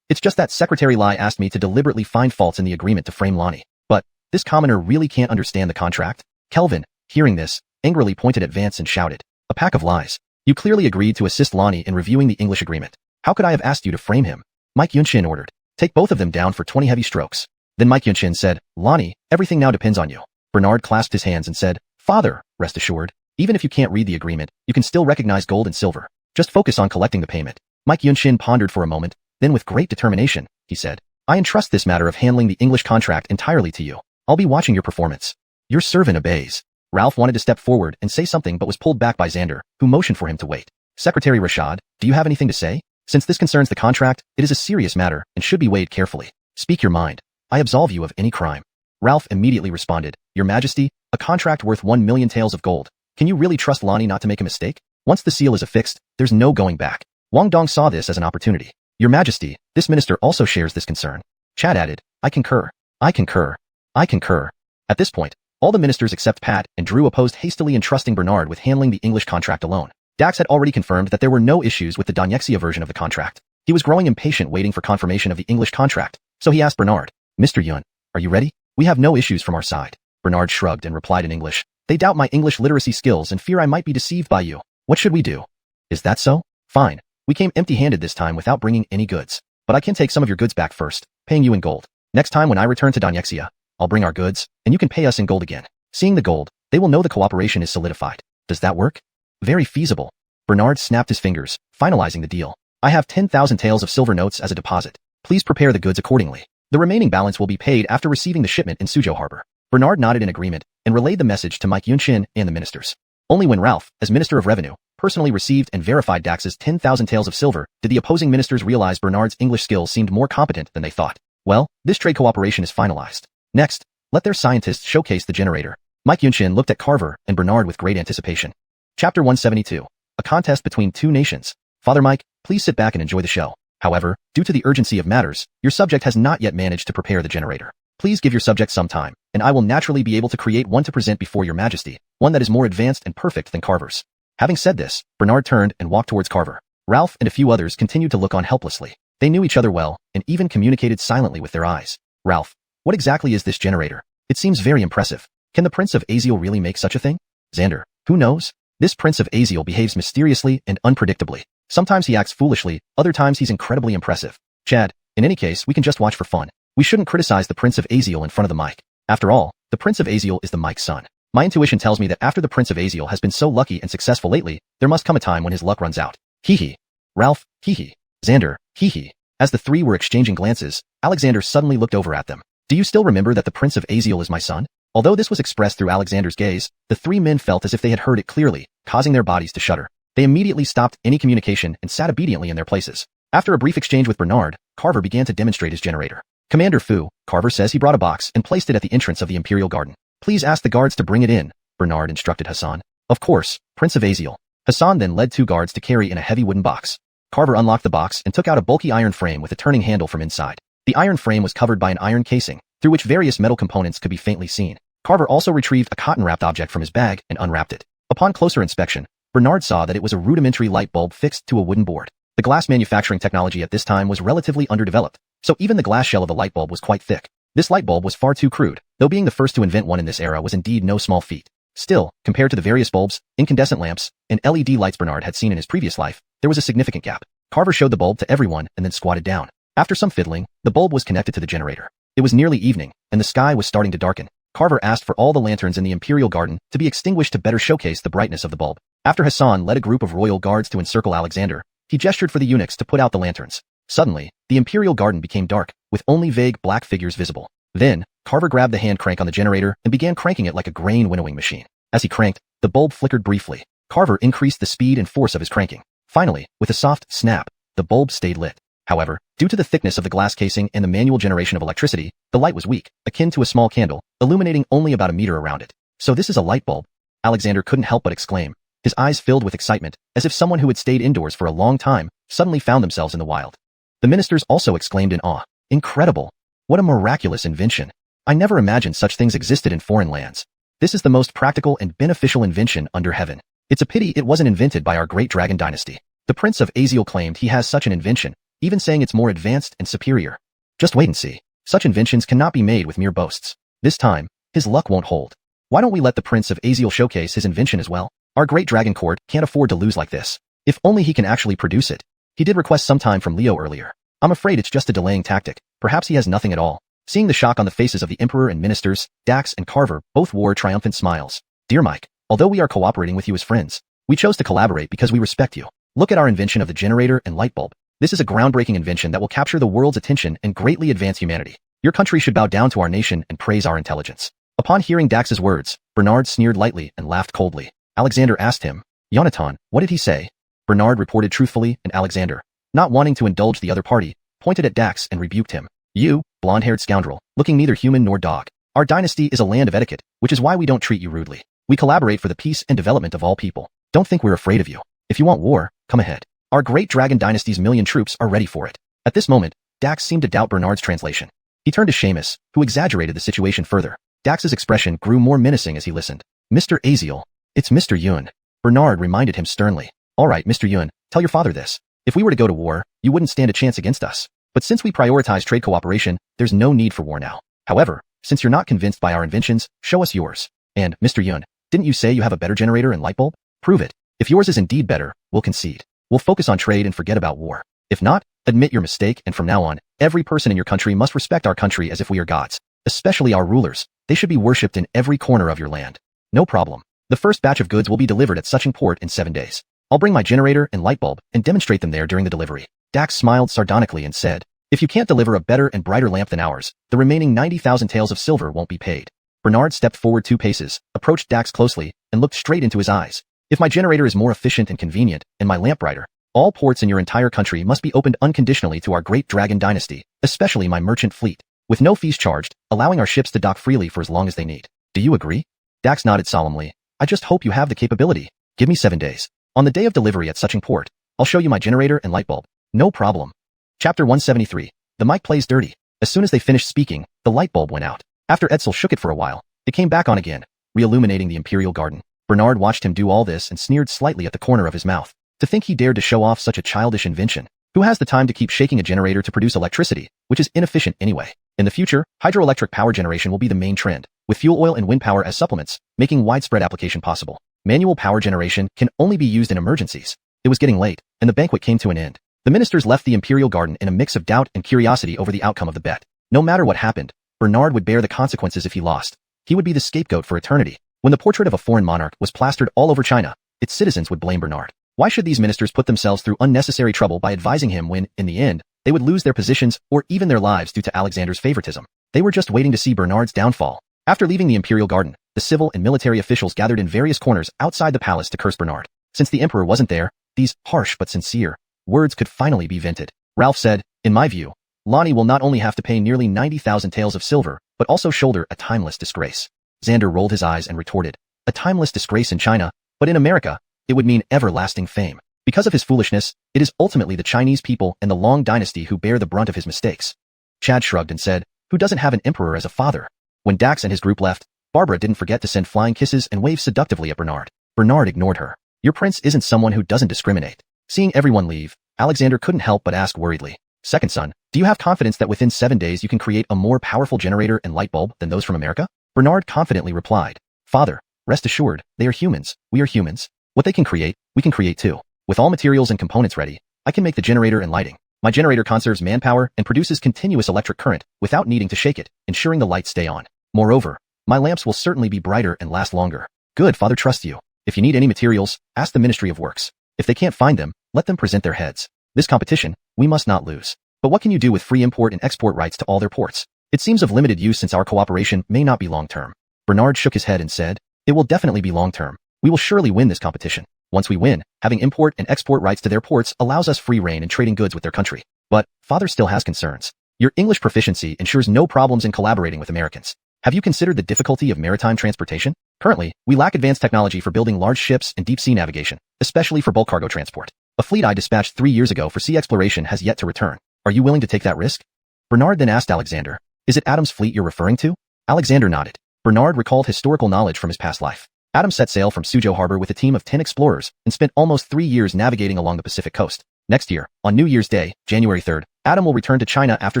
that Secretary Lai asked me to deliberately find faults in the agreement to frame Lonnie. But, this commoner really can't understand the contract?" Kelvin, hearing this, angrily pointed at Vance and shouted, "A pack of lies. You clearly agreed to assist Lonnie in reviewing the English agreement. How could I have asked you to frame him?" Mike Yunshin ordered, "Take both of them down for 20 heavy strokes." Then Mike Yunshin said, "Lonnie, everything now depends on you." Bernard clasped his hands and said, "Father, rest assured, even if you can't read the agreement, you can still recognize gold and silver. Just focus on collecting the payment." Mike Yunshin pondered for a moment, then with great determination, he said, I entrust this matter of handling the English contract entirely to you. I'll be watching your performance. Your servant obeys. Ralph wanted to step forward and say something but was pulled back by Xander, who motioned for him to wait. Secretary Rashad, do you have anything to say? Since this concerns the contract, it is a serious matter and should be weighed carefully. Speak your mind. I absolve you of any crime. Ralph immediately responded, Your Majesty, a contract worth 1 million taels of gold. Can you really trust Lonnie not to make a mistake? Once the seal is affixed, there's no going back. Wang Dong saw this as an opportunity. Your Majesty, this minister also shares this concern. Chad added, I concur. I concur. I concur. At this point, all the ministers except Pat and Drew opposed hastily entrusting Bernard with handling the English contract alone. Dax had already confirmed that there were no issues with the donghua version of the contract. He was growing impatient waiting for confirmation of the English contract, so he asked Bernard, Mr. Yun, are you ready? We have no issues from our side. Bernard shrugged and replied in English, They doubt my English literacy skills and fear I might be deceived by you. What should we do? Is that so? Fine. We came empty-handed this time without bringing any goods. But I can take some of your goods back first, paying you in gold. Next time when I return to donghua, I'll bring our goods, and you can pay us in gold again. Seeing the gold, they will know the cooperation is solidified. Does that work? Very feasible. Bernard snapped his fingers, finalizing the deal. I have 10,000 taels of silver notes as a deposit. Please prepare the goods accordingly. The remaining balance will be paid after receiving the shipment in Suzhou Harbor. Bernard nodded in agreement and relayed the message to Mike Yunshin and the ministers. Only when Ralph, as Minister of Revenue, personally received and verified Dax's 10,000 taels of silver did the opposing ministers realize Bernard's English skills seemed more competent than they thought. Well, this trade cooperation is finalized. Next, let their scientists showcase the generator. Mike Yunshin looked at Carver and Bernard with great anticipation. Chapter 172. A contest between two nations. Father Mike, please sit back and enjoy the show. However, due to the urgency of matters, your subject has not yet managed to prepare the generator. Please give your subject some time, and I will naturally be able to create one to present before your majesty, one that is more advanced and perfect than Carver's. Having said this, Bernard turned and walked towards Carver. Ralph and a few others continued to look on helplessly. They knew each other well, and even communicated silently with their eyes. Ralph, what exactly is this generator? It seems very impressive. Can the Prince of Aziel really make such a thing? Xander, who knows? This Prince of Aziel behaves mysteriously and unpredictably. Sometimes he acts foolishly, other times he's incredibly impressive. Chad, in any case, we can just watch for fun. We shouldn't criticize the Prince of Aziel in front of the mic. After all, the Prince of Aziel is the Mike's son. My intuition tells me that after the Prince of Aziel has been so lucky and successful lately, there must come a time when his luck runs out. Hee. Ralph, hee. Xander, hee. As the three were exchanging glances, Alexander suddenly looked over at them. Do you still remember that the Prince of Aziel is my son? Although this was expressed through Alexander's gaze, the three men felt as if they had heard it clearly, causing their bodies to shudder. They immediately stopped any communication and sat obediently in their places. After a brief exchange with Bernard, Carver began to demonstrate his generator. Commander Fu, Carver says he brought a box and placed it at the entrance of the Imperial Garden. Please ask the guards to bring it in, Bernard instructed Hassan. Of course, Prince of Aziel. Hassan then led two guards to carry in a heavy wooden box. Carver unlocked the box and took out a bulky iron frame with a turning handle from inside. The iron frame was covered by an iron casing, through which various metal components could be faintly seen. Carver also retrieved a cotton-wrapped object from his bag and unwrapped it. Upon closer inspection, Bernard saw that it was a rudimentary light bulb fixed to a wooden board. The glass manufacturing technology at this time was relatively underdeveloped, so even the glass shell of the light bulb was quite thick. This light bulb was far too crude, though being the first to invent one in this era was indeed no small feat. Still, compared to the various bulbs, incandescent lamps, and LED lights Bernard had seen in his previous life, there was a significant gap. Carver showed the bulb to everyone and then squatted down. After some fiddling, the bulb was connected to the generator. It was nearly evening, and the sky was starting to darken. Carver asked for all the lanterns in the Imperial Garden to be extinguished to better showcase the brightness of the bulb. After Hassan led a group of royal guards to encircle Alexander, he gestured for the eunuchs to put out the lanterns. Suddenly, the Imperial Garden became dark, with only vague black figures visible. Then, Carver grabbed the hand crank on the generator and began cranking it like a grain winnowing machine. As he cranked, the bulb flickered briefly. Carver increased the speed and force of his cranking. Finally, with a soft snap, the bulb stayed lit. However, due to the thickness of the glass casing and the manual generation of electricity, the light was weak, akin to a small candle, illuminating only about a meter around it. So this is a light bulb? Alexander couldn't help but exclaim. His eyes filled with excitement, as if someone who had stayed indoors for a long time suddenly found themselves in the wild. The ministers also exclaimed in awe. Incredible! What a miraculous invention! I never imagined such things existed in foreign lands. This is the most practical and beneficial invention under heaven. It's a pity it wasn't invented by our great dragon dynasty. The Prince of Aziel claimed he has such an invention, even saying it's more advanced and superior. Just wait and see. Such inventions cannot be made with mere boasts. This time, his luck won't hold. Why don't we let the Prince of Aziel showcase his invention as well? Our great dragon court can't afford to lose like this. If only he can actually produce it. He did request some time from Leo earlier. I'm afraid it's just a delaying tactic. Perhaps he has nothing at all. Seeing the shock on the faces of the Emperor and ministers, Dax and Carver both wore triumphant smiles. Dear Mike, although we are cooperating with you as friends, we chose to collaborate because we respect you. Look at our invention of the generator and light bulb. This is a groundbreaking invention that will capture the world's attention and greatly advance humanity. Your country should bow down to our nation and praise our intelligence." Upon hearing Dax's words, Bernard sneered lightly and laughed coldly. Alexander asked him, "Yonatan, what did he say?" Bernard reported truthfully, and Alexander, not wanting to indulge the other party, pointed at Dax and rebuked him. "You, blonde-haired scoundrel, looking neither human nor dog. Our dynasty is a land of etiquette, which is why we don't treat you rudely. We collaborate for the peace and development of all people. Don't think we're afraid of you. If you want war, come ahead. Our great dragon dynasty's million troops are ready for it." At this moment, Dax seemed to doubt Bernard's translation. He turned to Seamus, who exaggerated the situation further. Dax's expression grew more menacing as he listened. "Mr. Aziel, it's Mr. Yun." Bernard reminded him sternly. "All right, Mr. Yun, tell your father this. If we were to go to war, you wouldn't stand a chance against us. But since we prioritize trade cooperation, there's no need for war now. However, since you're not convinced by our inventions, show us yours. And, Mr. Yun, didn't you say you have a better generator and light bulb? Prove it. If yours is indeed better, we'll concede. We'll focus on trade and forget about war. If not, admit your mistake, and from now on, every person in your country must respect our country as if we are gods. Especially our rulers. They should be worshipped in every corner of your land." "No problem. The first batch of goods will be delivered at Suchong Port in 7 days. I'll bring my generator and light bulb and demonstrate them there during the delivery." Dax smiled sardonically and said, "If you can't deliver a better and brighter lamp than ours, the remaining 90,000 taels of silver won't be paid." Bernard stepped forward 2 paces, approached Dax closely, and looked straight into his eyes. "If my generator is more efficient and convenient, and my lamp brighter, all ports in your entire country must be opened unconditionally to our great dragon dynasty, especially my merchant fleet, with no fees charged, allowing our ships to dock freely for as long as they need. Do you agree?" Dax nodded solemnly. "I just hope you have the capability. Give me 7 days. On the day of delivery at Suchong Port, I'll show you my generator and light bulb." "No problem." Chapter 173. The mic plays dirty. As soon as they finished speaking, the light bulb went out. After Etzel shook it for a while, it came back on again, re-illuminating the Imperial Garden. Bernard watched him do all this and sneered slightly at the corner of his mouth. To think he dared to show off such a childish invention. Who has the time to keep shaking a generator to produce electricity, which is inefficient anyway? In the future, hydroelectric power generation will be the main trend, with fuel oil and wind power as supplements, making widespread application possible. Manual power generation can only be used in emergencies. It was getting late, and the banquet came to an end. The ministers left the Imperial Garden in a mix of doubt and curiosity over the outcome of the bet. No matter what happened, Bernard would bear the consequences if he lost. He would be the scapegoat for eternity. When the portrait of a foreign monarch was plastered all over China, its citizens would blame Bernard. Why should these ministers put themselves through unnecessary trouble by advising him when, in the end, they would lose their positions or even their lives due to Alexander's favoritism? They were just waiting to see Bernard's downfall. After leaving the Imperial Garden, the civil and military officials gathered in various corners outside the palace to curse Bernard. Since the emperor wasn't there, these harsh but sincere words could finally be vented. Ralph said, "In my view, Lonnie will not only have to pay nearly 90,000 taels of silver, but also shoulder a timeless disgrace." Xander rolled his eyes and retorted, "A timeless disgrace in China, but in America, it would mean everlasting fame. Because of his foolishness, it is ultimately the Chinese people and the Long dynasty who bear the brunt of his mistakes." Chad shrugged and said, "Who doesn't have an emperor as a father?" When Dax and his group left, Barbara didn't forget to send flying kisses and wave seductively at Bernard. Bernard ignored her. "Your prince isn't someone who doesn't discriminate." Seeing everyone leave, Alexander couldn't help but ask worriedly, "Second son, do you have confidence that within 7 days you can create a more powerful generator and light bulb than those from America?" Bernard confidently replied, "Father, rest assured, they are humans, we are humans. What they can create, we can create too. With all materials and components ready, I can make the generator and lighting. My generator conserves manpower and produces continuous electric current without needing to shake it, ensuring the lights stay on. Moreover, my lamps will certainly be brighter and last longer." "Good, father trusts you. If you need any materials, ask the Ministry of Works. If they can't find them, let them present their heads. This competition, we must not lose. But what can you do with free import and export rights to all their ports? It seems of limited use since our cooperation may not be long-term." Bernard shook his head and said, "It will definitely be long-term. We will surely win this competition. Once we win, having import and export rights to their ports allows us free reign in trading goods with their country. But, father still has concerns. Your English proficiency ensures no problems in collaborating with Americans. Have you considered the difficulty of maritime transportation? Currently, we lack advanced technology for building large ships and deep-sea navigation, especially for bulk cargo transport. A fleet I dispatched 3 years ago for sea exploration has yet to return. Are you willing to take that risk?" Bernard then asked Alexander, "Is it Adam's fleet you're referring to?" Alexander nodded. Bernard recalled historical knowledge from his past life. Adam set sail from Suzhou Harbor with a team of 10 explorers and spent almost 3 years navigating along the Pacific coast. Next year, on New Year's Day, January 3rd, Adam will return to China after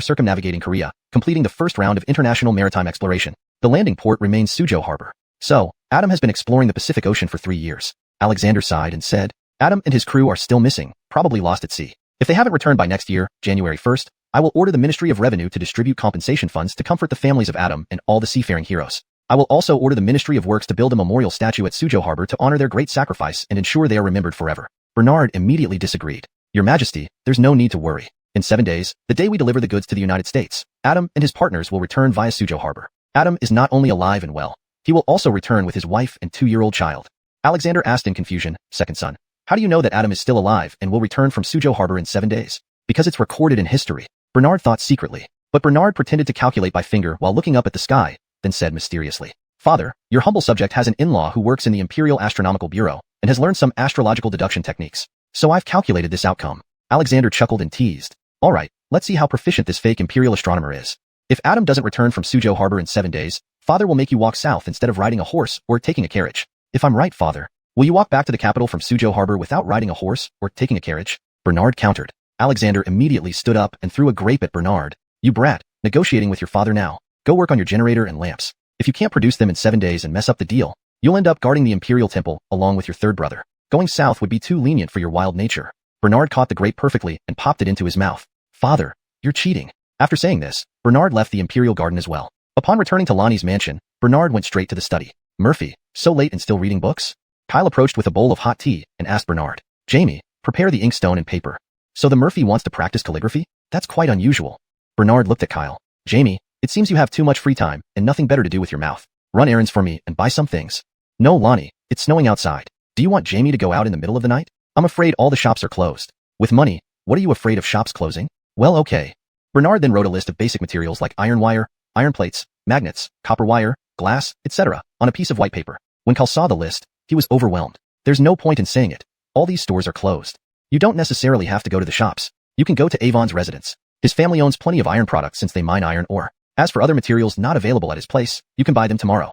circumnavigating Korea, completing the first round of international maritime exploration. The landing port remains Suzhou Harbor. So, Adam has been exploring the Pacific Ocean for 3 years. Alexander sighed and said, "Adam and his crew are still missing, probably lost at sea. If they haven't returned by next year, January 1st, I will order the Ministry of Revenue to distribute compensation funds to comfort the families of Adam and all the seafaring heroes. I will also order the Ministry of Works to build a memorial statue at Suzhou Harbor to honor their great sacrifice and ensure they are remembered forever." Bernard immediately disagreed. Your Majesty, there's no need to worry. In 7 days, the day we deliver the goods to the United States, Adam and his partners will return via Suzhou Harbor. Adam is not only alive and well, he will also return with his wife and 2-year-old child. Alexander asked in confusion, second son. How do you know that Adam is still alive and will return from Suzhou Harbor in 7 days? Because it's recorded in history. Bernard thought secretly. But Bernard pretended to calculate by finger while looking up at the sky, then said mysteriously, Father, your humble subject has an in-law who works in the Imperial Astronomical Bureau and has learned some astrological deduction techniques. So I've calculated this outcome. Alexander chuckled and teased. All right, let's see how proficient this fake Imperial astronomer is. If Adam doesn't return from Suzhou Harbor in 7 days, Father will make you walk south instead of riding a horse or taking a carriage. If I'm right, Father, will you walk back to the capital from Suzhou Harbor without riding a horse or taking a carriage? Bernard countered. Alexander immediately stood up and threw a grape at Bernard. You brat, negotiating with your father now. Go work on your generator and lamps. If you can't produce them in 7 days and mess up the deal, you'll end up guarding the Imperial Temple along with your third brother. Going south would be too lenient for your wild nature. Bernard caught the grape perfectly and popped it into his mouth. Father, you're cheating. After saying this, Bernard left the Imperial Garden as well. Upon returning to Lonnie's mansion, Bernard went straight to the study. Murphy, so late and still reading books? Kyle approached with a bowl of hot tea and asked Bernard. Jamie, prepare the inkstone and paper. So the Murphy wants to practice calligraphy? That's quite unusual. Bernard looked at Kyle. Jamie, it seems you have too much free time and nothing better to do with your mouth. Run errands for me and buy some things. No, Lonnie, it's snowing outside. Do you want Jamie to go out in the middle of the night? I'm afraid all the shops are closed. With money, what are you afraid of shops closing? Well, okay. Bernard then wrote a list of basic materials like iron wire, iron plates, magnets, copper wire, glass, etc. on a piece of white paper. When Kyle saw the list, he was overwhelmed. There's no point in saying it. All these stores are closed. You don't necessarily have to go to the shops. You can go to Avon's residence. His family owns plenty of iron products since they mine iron ore. As for other materials not available at his place, you can buy them tomorrow.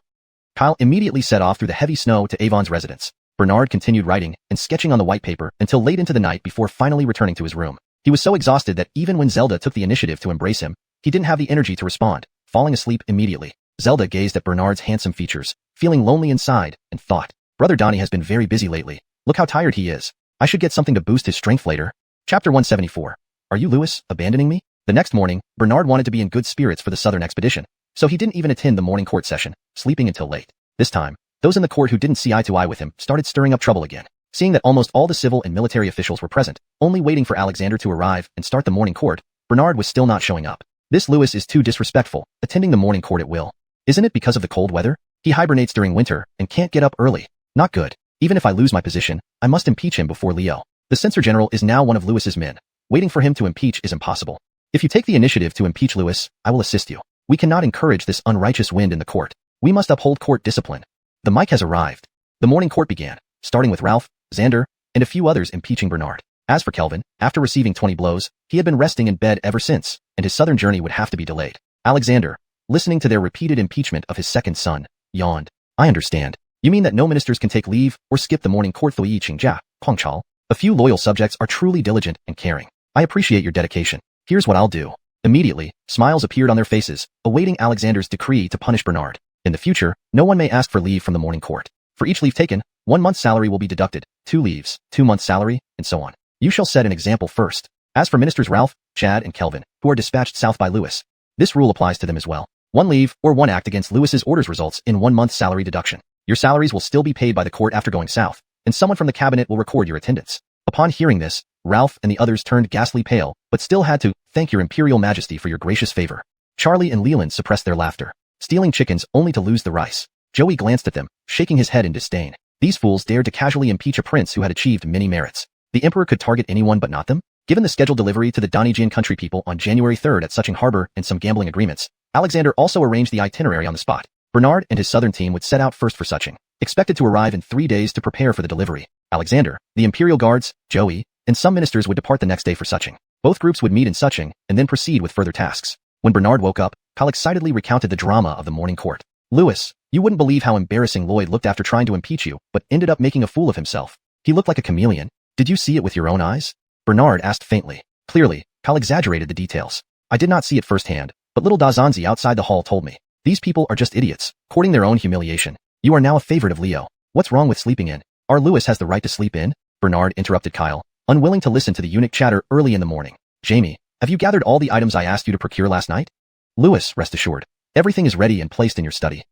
Kyle immediately set off through the heavy snow to Avon's residence. Bernard continued writing and sketching on the white paper until late into the night before finally returning to his room. He was so exhausted that even when Zelda took the initiative to embrace him, he didn't have the energy to respond, falling asleep immediately. Zelda gazed at Bernard's handsome features, feeling lonely inside, and thought, Brother Donnie has been very busy lately. Look how tired he is. I should get something to boost his strength later. Chapter 174. Are you, Lewis, abandoning me? The next morning, Bernard wanted to be in good spirits for the southern expedition, so he didn't even attend the morning court session, sleeping until late. This time, those in the court who didn't see eye to eye with him started stirring up trouble again. Seeing that almost all the civil and military officials were present, only waiting for Alexander to arrive and start the morning court, Bernard was still not showing up. This Lewis is too disrespectful, attending the morning court at will. Isn't it because of the cold weather? He hibernates during winter and can't get up early. Not good. Even if I lose my position, I must impeach him before Leo. The censor general is now one of Lewis's men. Waiting for him to impeach is impossible. If you take the initiative to impeach Lewis, I will assist you. We cannot encourage this unrighteous wind in the court. We must uphold court discipline. The mic has arrived. The morning court began, starting with Ralph, Xander, and a few others impeaching Bernard. As for Kelvin, after receiving 20 blows, he had been resting in bed ever since, and his southern journey would have to be delayed. Alexander, listening to their repeated impeachment of his second son, yawned. I understand. You mean that no ministers can take leave or skip the morning court Thui Qingjia, Huangchal? A few loyal subjects are truly diligent and caring. I appreciate your dedication. Here's what I'll do. Immediately, smiles appeared on their faces, awaiting Alexander's decree to punish Bernard. In the future, no one may ask for leave from the morning court. For each leave taken, 1 month's salary will be deducted, 2 leaves, 2 months' salary, and so on. You shall set an example first. As for ministers Ralph, Chad, and Kelvin, who are dispatched south by Lewis, this rule applies to them as well. 1 leave or 1 act against Lewis's orders results in 1 month's salary deduction. Your salaries will still be paid by the court after going south, and someone from the cabinet will record your attendance. Upon hearing this, Ralph and the others turned ghastly pale, but still had to thank your Imperial Majesty for your gracious favor. Charlie and Leland suppressed their laughter, stealing chickens only to lose the rice. Joey glanced at them, shaking his head in disdain. These fools dared to casually impeach a prince who had achieved many merits. The emperor could target anyone but not them? Given the scheduled delivery to the Donijian country people on January 3rd at Suching Harbor and some gambling agreements, Alexander also arranged the itinerary on the spot. Bernard and his southern team would set out first for Suching, expected to arrive in 3 days to prepare for the delivery. Alexander, the Imperial Guards, Joey, and some ministers would depart the next day for Suching. Both groups would meet in Suching and then proceed with further tasks. When Bernard woke up, Kyle excitedly recounted the drama of the morning court. Lewis, you wouldn't believe how embarrassing Lloyd looked after trying to impeach you, but ended up making a fool of himself. He looked like a chameleon. Did you see it with your own eyes? Bernard asked faintly. Clearly, Kyle exaggerated the details. I did not see it firsthand, but little Dazanzi outside the hall told me. These people are just idiots, courting their own humiliation. You are now a favorite of Leo. What's wrong with sleeping in? Our Lewis has the right to sleep in? Bernard interrupted Kyle, unwilling to listen to the eunuch chatter early in the morning. Jamie, have you gathered all the items I asked you to procure last night? Lewis, rest assured. Everything is ready and placed in your study.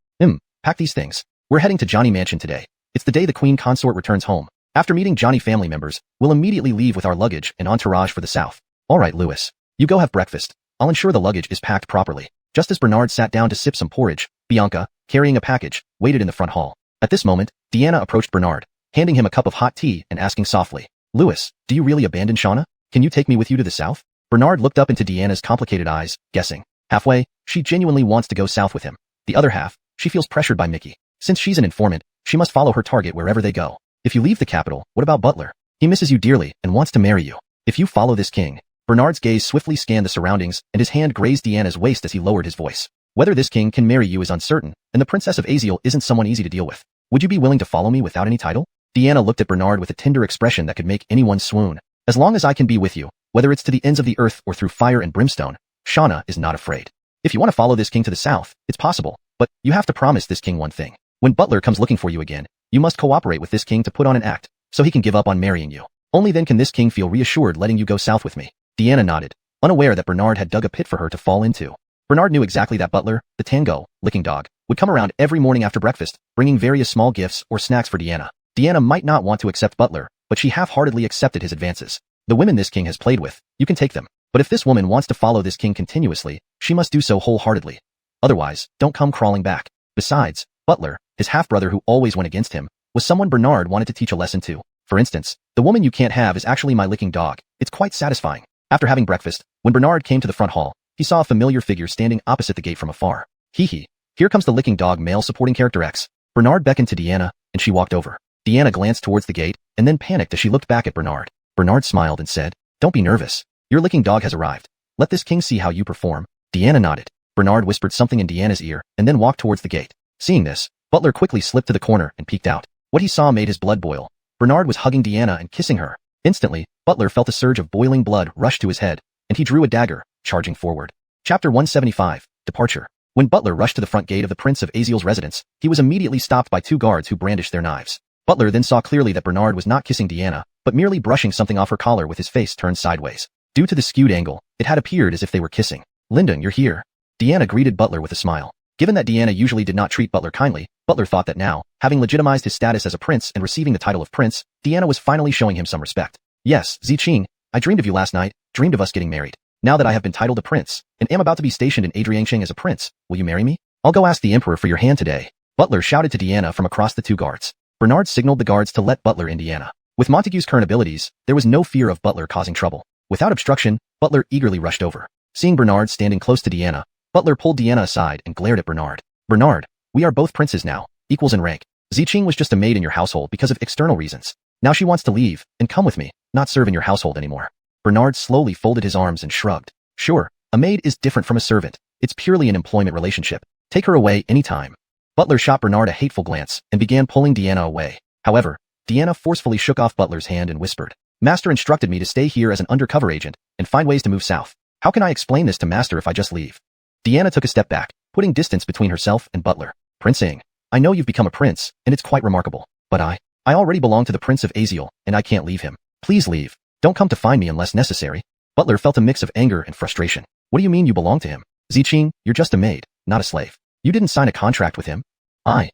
Pack these things. We're heading to Johnny Mansion today. It's the day the Queen Consort returns home. After meeting Johnny family members, we'll immediately leave with our luggage and entourage for the south. All right, Lewis. You go have breakfast. I'll ensure the luggage is packed properly. Just as Bernard sat down to sip some porridge, Bianca, carrying a package, waited in the front hall. At this moment, Deanna approached Bernard, handing him a cup of hot tea and asking softly, Lewis, do you really abandon Shauna? Can you take me with you to the south? Bernard looked up into Deanna's complicated eyes, guessing. Halfway, she genuinely wants to go south with him. The other half, she feels pressured by Mickey. Since she's an informant, she must follow her target wherever they go. If you leave the capital, what about Butler? He misses you dearly and wants to marry you. If you follow this king. Bernard's gaze swiftly scanned the surroundings, and his hand grazed Deanna's waist as he lowered his voice. Whether this king can marry you is uncertain, and the Princess of Aziel isn't someone easy to deal with. Would you be willing to follow me without any title? Deanna looked at Bernard with a tender expression that could make anyone swoon. As long as I can be with you, whether it's to the ends of the earth or through fire and brimstone, Shauna is not afraid. If you want to follow this king to the south, it's possible, but you have to promise this king one thing. When Butler comes looking for you again, you must cooperate with this king to put on an act, so he can give up on marrying you. Only then can this king feel reassured letting you go south with me. Deanna nodded, unaware that Bernard had dug a pit for her to fall into. Bernard knew exactly that Butler, the tango, licking dog, would come around every morning after breakfast, bringing various small gifts or snacks for Deanna. Deanna might not want to accept Butler, but she half-heartedly accepted his advances. The women this king has played with, you can take them. But if this woman wants to follow this king continuously, she must do so wholeheartedly. Otherwise, don't come crawling back. Besides, Butler, his half-brother who always went against him, was someone Bernard wanted to teach a lesson to. For instance, the woman you can't have is actually my licking dog. It's quite satisfying. After having breakfast, when Bernard came to the front hall, he saw a familiar figure standing opposite the gate from afar. Hee. Here comes the licking dog male supporting character X. Bernard beckoned to Deanna, and she walked over. Deanna glanced towards the gate, and then panicked as she looked back at Bernard. Bernard smiled and said, Don't be nervous. Your licking dog has arrived. Let this king see how you perform. Deanna nodded. Bernard whispered something in Deanna's ear, and then walked towards the gate. Seeing this, Butler quickly slipped to the corner and peeked out. What he saw made his blood boil. Bernard was hugging Deanna and kissing her. Instantly, Butler felt a surge of boiling blood rush to his head, and he drew a dagger, charging forward. Chapter 175, Departure. When Butler rushed to the front gate of the Prince of Aziel's residence, he was immediately stopped by two guards who brandished their knives. Butler then saw clearly that Bernard was not kissing Deanna, but merely brushing something off her collar with his face turned sideways. Due to the skewed angle, it had appeared as if they were kissing. Lyndon, you're here. Deanna greeted Butler with a smile. Given that Deanna usually did not treat Butler kindly, Butler thought that now, having legitimized his status as a prince and receiving the title of prince, Deanna was finally showing him some respect. Yes, Ziqing, I dreamed of you last night, dreamed of us getting married. Now that I have been titled a prince, and am about to be stationed in Adriangsheng as a prince, will you marry me? I'll go ask the emperor for your hand today. Butler shouted to Deanna from across the two guards. Bernard signaled the guards to let Butler in Deanna. With Montague's current abilities, there was no fear of Butler causing trouble. Without obstruction, Butler eagerly rushed over. Seeing Bernard standing close to Deanna, Butler pulled Deanna aside and glared at Bernard. Bernard, we are both princes now, equals in rank. Ziqing was just a maid in your household because of external reasons. Now she wants to leave and come with me, not serve in your household anymore. Bernard slowly folded his arms and shrugged. Sure, a maid is different from a servant. It's purely an employment relationship. Take her away anytime. Butler shot Bernard a hateful glance and began pulling Deanna away. However, Deanna forcefully shook off Butler's hand and whispered, Master instructed me to stay here as an undercover agent and find ways to move south. How can I explain this to Master if I just leave? Deanna took a step back, putting distance between herself and Butler. Prince Ing, I know you've become a prince, and it's quite remarkable, but I already belong to the Prince of Aziel, and I can't leave him. Please leave. Don't come to find me unless necessary. Butler felt a mix of anger and frustration. What do you mean you belong to him? Ziqing, you're just a maid, not a slave. You didn't sign a contract with him. I.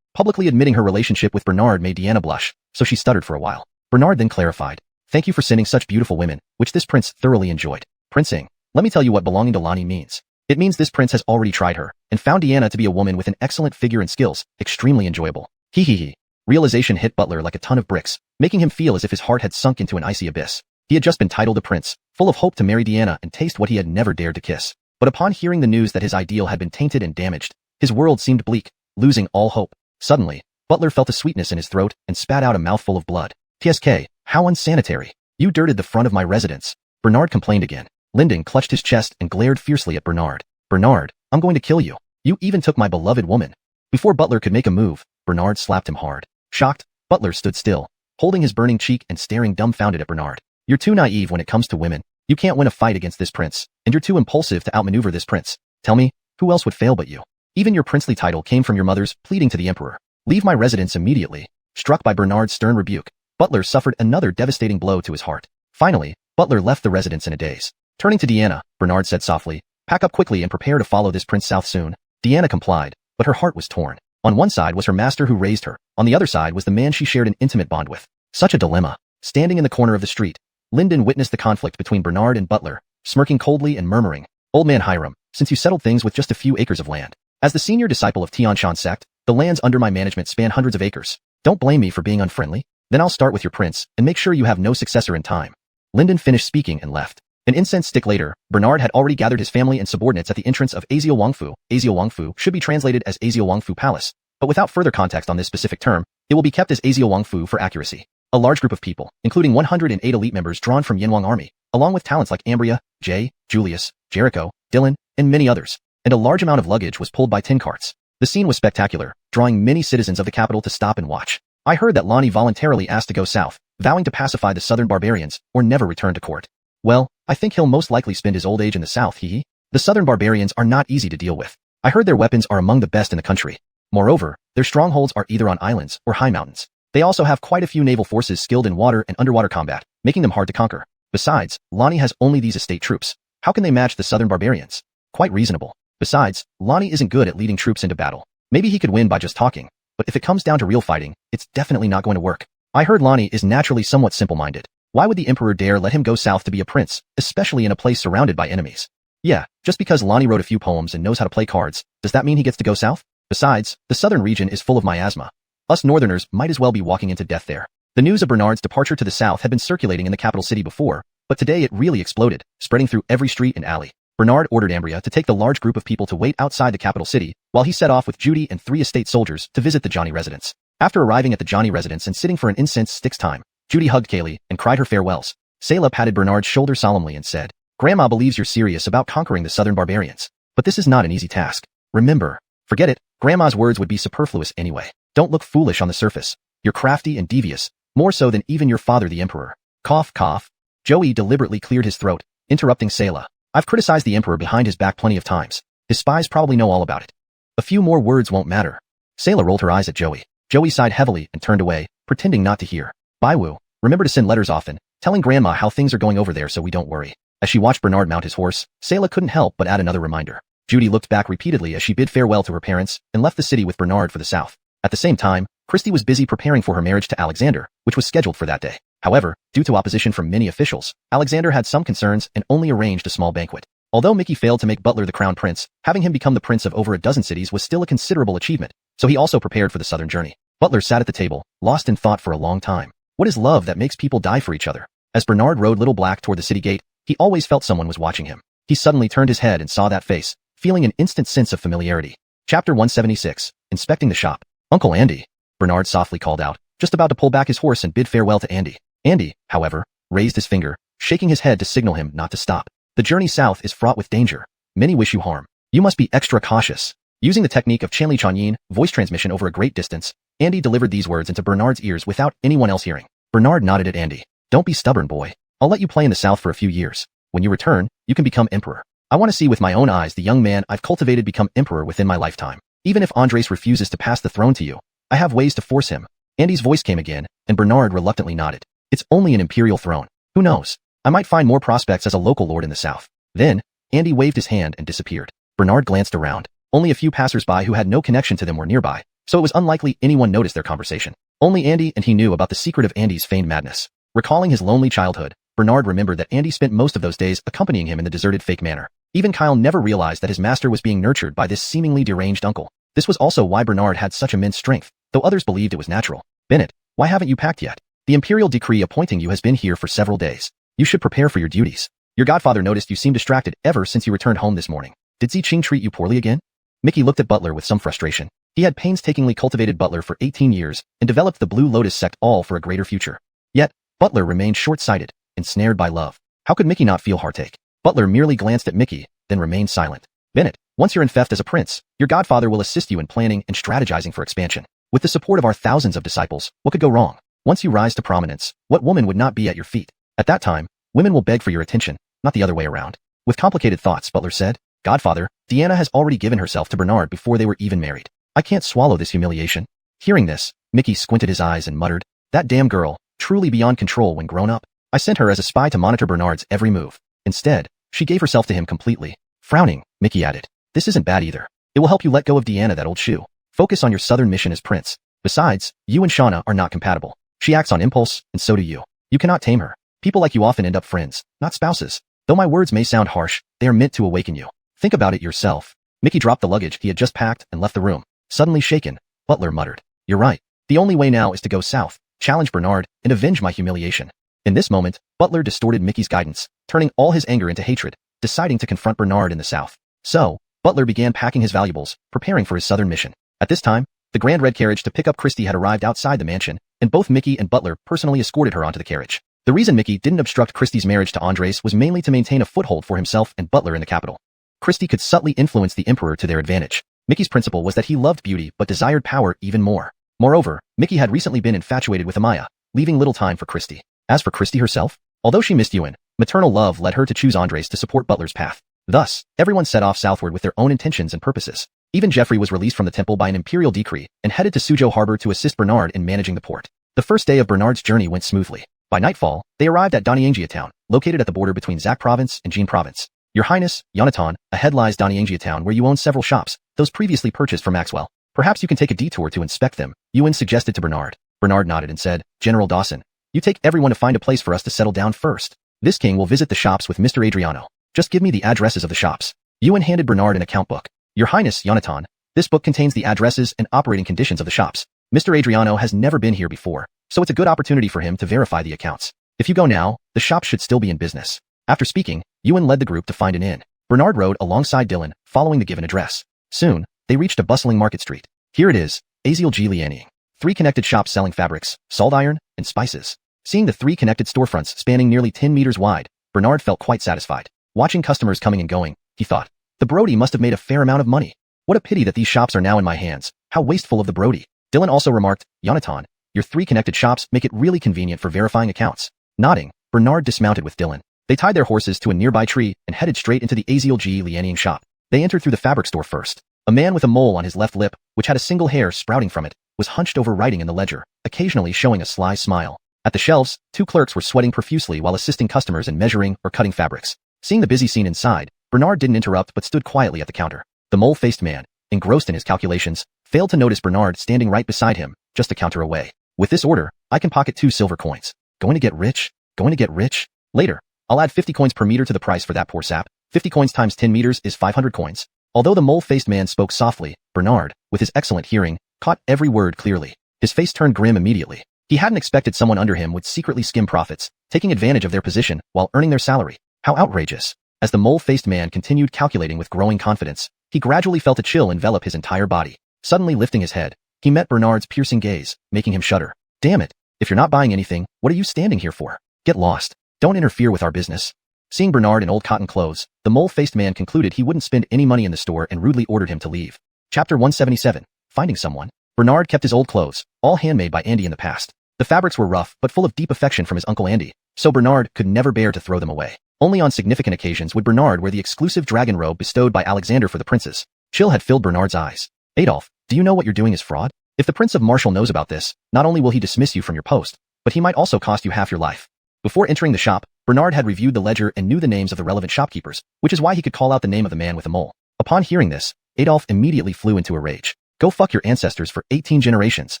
Publicly admitting her relationship with Bernard made Deanna blush, so she stuttered for a while. Bernard then clarified. Thank you for sending such beautiful women, which this prince thoroughly enjoyed. Prince Ing, let me tell you what belonging to Lani means. It means this prince has already tried her, and found Deanna to be a woman with an excellent figure and skills, extremely enjoyable. Hee. Realization hit Butler like a ton of bricks, making him feel as if his heart had sunk into an icy abyss. He had just been titled a prince, full of hope to marry Deanna and taste what he had never dared to kiss. But upon hearing the news that his ideal had been tainted and damaged, his world seemed bleak, losing all hope. Suddenly, Butler felt a sweetness in his throat and spat out a mouthful of blood. TSK, how unsanitary. You dirted the front of my residence. Bernard complained again. Lyndon clutched his chest and glared fiercely at Bernard. Bernard, I'm going to kill you. You even took my beloved woman. Before Butler could make a move, Bernard slapped him hard. Shocked, Butler stood still, holding his burning cheek and staring dumbfounded at Bernard. You're too naive when it comes to women. You can't win a fight against this prince, and you're too impulsive to outmaneuver this prince. Tell me, who else would fail but you? Even your princely title came from your mother's pleading to the emperor. Leave my residence immediately. Struck by Bernard's stern rebuke, Butler suffered another devastating blow to his heart. Finally, Butler left the residence in a daze. Turning to Deanna, Bernard said softly, pack up quickly and prepare to follow this prince south soon. Deanna complied, but her heart was torn. On one side was her master who raised her, on the other side was the man she shared an intimate bond with. Such a dilemma. Standing in the corner of the street, Lyndon witnessed the conflict between Bernard and Butler, smirking coldly and murmuring, "Old man Hiram, since you settled things with just a few acres of land. As the senior disciple of Tianshan sect, the lands under my management span hundreds of acres. Don't blame me for being unfriendly. Then I'll start with your prince and make sure you have no successor in time." Lyndon finished speaking and left. An incense stick later, Bernard had already gathered his family and subordinates at the entrance of Azio Wangfu. Azio Wangfu should be translated as Azio Wangfu Palace, but without further context on this specific term, it will be kept as Azio Wangfu for accuracy. A large group of people, including 108 elite members drawn from Yanwang Army, along with talents like Ambria, Jay, Julius, Jericho, Dylan, and many others, and a large amount of luggage was pulled by tin carts. The scene was spectacular, drawing many citizens of the capital to stop and watch. I heard that Lonnie voluntarily asked to go south, vowing to pacify the southern barbarians or never return to court. Well, I think he'll most likely spend his old age in the south, hee. The southern barbarians are not easy to deal with. I heard their weapons are among the best in the country. Moreover, their strongholds are either on islands or high mountains. They also have quite a few naval forces skilled in water and underwater combat, making them hard to conquer. Besides, Lonnie has only these estate troops. How can they match the southern barbarians? Quite reasonable. Besides, Lonnie isn't good at leading troops into battle. Maybe he could win by just talking, but if it comes down to real fighting, it's definitely not going to work. I heard Lonnie is naturally somewhat simple-minded. Why would the emperor dare let him go south to be a prince, especially in a place surrounded by enemies? Yeah, just because Lonnie wrote a few poems and knows how to play cards, does that mean he gets to go south? Besides, the southern region is full of miasma. Us northerners might as well be walking into death there. The news of Bernard's departure to the south had been circulating in the capital city before, but today it really exploded, spreading through every street and alley. Bernard ordered Ambria to take the large group of people to wait outside the capital city, while he set off with Judy and 3 estate soldiers to visit the Johnny residence. After arriving at the Johnny residence and sitting for an incense stick's time, Judy hugged Kaylee and cried her farewells. Sayla patted Bernard's shoulder solemnly and said, "Grandma believes you're serious about conquering the southern barbarians. But this is not an easy task. Remember, forget it, Grandma's words would be superfluous anyway. Don't look foolish on the surface. You're crafty and devious, more so than even your father the emperor." Cough, cough. Joey deliberately cleared his throat, interrupting Sayla. "I've criticized the emperor behind his back plenty of times. His spies probably know all about it. A few more words won't matter." Sayla rolled her eyes at Joey. Joey sighed heavily and turned away, pretending not to hear. "Baiwu, remember to send letters often, telling Grandma how things are going over there so we don't worry." As she watched Bernard mount his horse, Sayla couldn't help but add another reminder. Judy looked back repeatedly as she bid farewell to her parents and left the city with Bernard for the south. At the same time, Christy was busy preparing for her marriage to Alexander, which was scheduled for that day. However, due to opposition from many officials, Alexander had some concerns and only arranged a small banquet. Although Mickey failed to make Butler the crown prince, having him become the prince of over a dozen cities was still a considerable achievement, so he also prepared for the southern journey. Butler sat at the table, lost in thought for a long time. What is love that makes people die for each other? As Bernard rode Little Black toward the city gate, he always felt someone was watching him. He suddenly turned his head and saw that face, feeling an instant sense of familiarity. Chapter 176, Inspecting the Shop. "Uncle Andy," Bernard softly called out, just about to pull back his horse and bid farewell to Andy. Andy, however, raised his finger, shaking his head to signal him not to stop. "The journey south is fraught with danger. Many wish you harm. You must be extra cautious." Using the technique of Chanli Chanyin, voice transmission over a great distance, Andy delivered these words into Bernard's ears without anyone else hearing. Bernard nodded at Andy. "Don't be stubborn, boy. I'll let you play in the south for a few years. When you return, you can become emperor. I want to see with my own eyes the young man I've cultivated become emperor within my lifetime. Even if Andres refuses to pass the throne to you, I have ways to force him." Andy's voice came again, and Bernard reluctantly nodded. "It's only an imperial throne. Who knows? I might find more prospects as a local lord in the south." Then, Andy waved his hand and disappeared. Bernard glanced around. Only a few passers-by who had no connection to them were nearby, so it was unlikely anyone noticed their conversation. Only Andy and he knew about the secret of Andy's feigned madness. Recalling his lonely childhood, Bernard remembered that Andy spent most of those days accompanying him in the deserted fake manor. Even Kyle never realized that his master was being nurtured by this seemingly deranged uncle. This was also why Bernard had such immense strength, though others believed it was natural. "Bennett, why haven't you packed yet? The imperial decree appointing you has been here for several days. You should prepare for your duties. Your godfather noticed you seemed distracted ever since you returned home this morning. Did Ziqing treat you poorly again?" Mickey looked at Butler with some frustration. He had painstakingly cultivated Butler for 18 years and developed the Blue Lotus sect all for a greater future. Yet, Butler remained short-sighted, ensnared by love. How could Mickey not feel heartache? Butler merely glanced at Mickey, then remained silent. "Bennett, once you're infeft as a prince, your godfather will assist you in planning and strategizing for expansion. With the support of our thousands of disciples, what could go wrong? Once you rise to prominence, what woman would not be at your feet? At that time, women will beg for your attention, not the other way around." With complicated thoughts, Butler said, "Godfather, Deanna has already given herself to Bernard before they were even married. I can't swallow this humiliation." Hearing this, Mickey squinted his eyes and muttered, "That damn girl, truly beyond control when grown up. I sent her as a spy to monitor Bernard's every move. Instead, she gave herself to him completely." Frowning, Mickey added, "This isn't bad either. It will help you let go of Deanna, that old shoe. Focus on your southern mission as prince. Besides, you and Shauna are not compatible. She acts on impulse, and so do you. You cannot tame her. People like you often end up friends, not spouses. Though my words may sound harsh, they are meant to awaken you. Think about it yourself. Mickey dropped the luggage he had just packed and left the room. Suddenly shaken, Butler muttered, "You're right. The only way now is to go south, challenge Bernard, and avenge my humiliation." In this moment, Butler distorted Mickey's guidance, turning all his anger into hatred, deciding to confront Bernard in the south. So, Butler began packing his valuables, preparing for his southern mission. At this time, the grand red carriage to pick up Christie had arrived outside the mansion, and both Mickey and Butler personally escorted her onto the carriage. The reason Mickey didn't obstruct Christie's marriage to Andres was mainly to maintain a foothold for himself and Butler in the capital. Christie could subtly influence the emperor to their advantage. Mickey's principle was that he loved beauty but desired power even more. Moreover, Mickey had recently been infatuated with Amaya, leaving little time for Christie. As for Christie herself, although she missed Ewan, maternal love led her to choose Andres to support Butler's path. Thus, everyone set off southward with their own intentions and purposes. Even Jeffrey was released from the temple by an imperial decree and headed to Suzhou Harbor to assist Bernard in managing the port. The first day of Bernard's journey went smoothly. By nightfall, they arrived at Donghua town, located at the border between Zac province and Jin province. Your Highness, Yonatan, ahead lies Donghua town where you own several shops, those previously purchased from Maxwell. Perhaps you can take a detour to inspect them, Ewan suggested to Bernard. Bernard nodded and said, "General Dawson, you take everyone to find a place for us to settle down first. This king will visit the shops with Mr. Adriano. Just give me the addresses of the shops." Ewan handed Bernard an account book. "Your Highness, Yonatan, this book contains the addresses and operating conditions of the shops. Mr. Adriano has never been here before, so it's a good opportunity for him to verify the accounts. If you go now, the shop should still be in business." After speaking, Ewan led the group to find an inn. Bernard rode alongside Dylan, following the given address. Soon, they reached a bustling market street. Here it is, Aziel G. Lianying. 3 connected shops selling fabrics, salt iron, and spices. Seeing the 3 connected storefronts spanning nearly 10 meters wide, Bernard felt quite satisfied. Watching customers coming and going, he thought, the Brody must have made a fair amount of money. What a pity that these shops are now in my hands. How wasteful of the Brody. Dylan also remarked, "Yonatan, your 3 connected shops make it really convenient for verifying accounts." Nodding, Bernard dismounted with Dylan. They tied their horses to a nearby tree and headed straight into the Aziel G. Lianying shop. They entered through the fabric store first. A man with a mole on his left lip, which had a single hair sprouting from it, was hunched over writing in the ledger, occasionally showing a sly smile. At the shelves, 2 clerks were sweating profusely while assisting customers in measuring or cutting fabrics. Seeing the busy scene inside, Bernard didn't interrupt but stood quietly at the counter. The mole-faced man, engrossed in his calculations, failed to notice Bernard standing right beside him, just a counter away. "With this order, I can pocket 2 silver coins. Going to get rich? Going to get rich? Later, I'll add 50 coins per meter to the price for that poor sap. 50 coins times 10 meters is 500 coins. Although the mole-faced man spoke softly, Bernard, with his excellent hearing, caught every word clearly. His face turned grim immediately. He hadn't expected someone under him would secretly skim profits, taking advantage of their position while earning their salary. How outrageous. As the mole-faced man continued calculating with growing confidence, he gradually felt a chill envelop his entire body. Suddenly lifting his head, he met Bernard's piercing gaze, making him shudder. "Damn it. If you're not buying anything, what are you standing here for? Get lost. Don't interfere with our business." Seeing Bernard in old cotton clothes, the mole-faced man concluded he wouldn't spend any money in the store and rudely ordered him to leave. Chapter 177. Finding someone. Bernard kept his old clothes, all handmade by Andy in the past. The fabrics were rough but full of deep affection from his uncle Andy, so Bernard could never bear to throw them away. Only on significant occasions would Bernard wear the exclusive dragon robe bestowed by Alexander for the princes. Chill had filled Bernard's eyes. "Adolf, do you know what you're doing is fraud? If the Prince of Marshall knows about this, not only will he dismiss you from your post, but he might also cost you half your life." Before entering the shop, Bernard had reviewed the ledger and knew the names of the relevant shopkeepers, which is why he could call out the name of the man with the mole. Upon hearing this, Adolf immediately flew into a rage. "Go fuck your ancestors for 18 generations.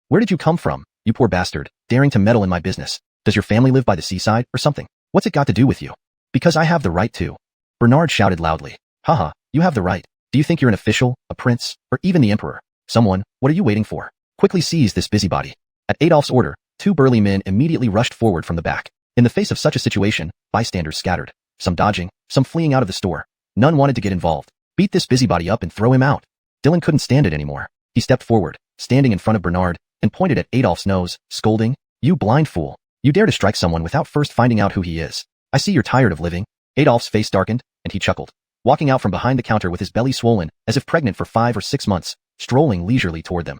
Where did you come from, you poor bastard, daring to meddle in my business? Does your family live by the seaside or something? What's it got to do with you?" "Because I have the right to." Bernard shouted loudly. "Haha, you have the right. Do you think you're an official, a prince, or even the emperor? Someone, what are you waiting for? Quickly seize this busybody." At Adolf's order, 2 burly men immediately rushed forward from the back. In the face of such a situation, bystanders scattered, some dodging, some fleeing out of the store. None wanted to get involved. "Beat this busybody up and throw him out." Dylan couldn't stand it anymore. He stepped forward, standing in front of Bernard, and pointed at Adolf's nose, scolding, "You blind fool. You dare to strike someone without first finding out who he is. I see you're tired of living." Adolf's face darkened, and he chuckled, walking out from behind the counter with his belly swollen, as if pregnant for 5 or 6 months, strolling leisurely toward them.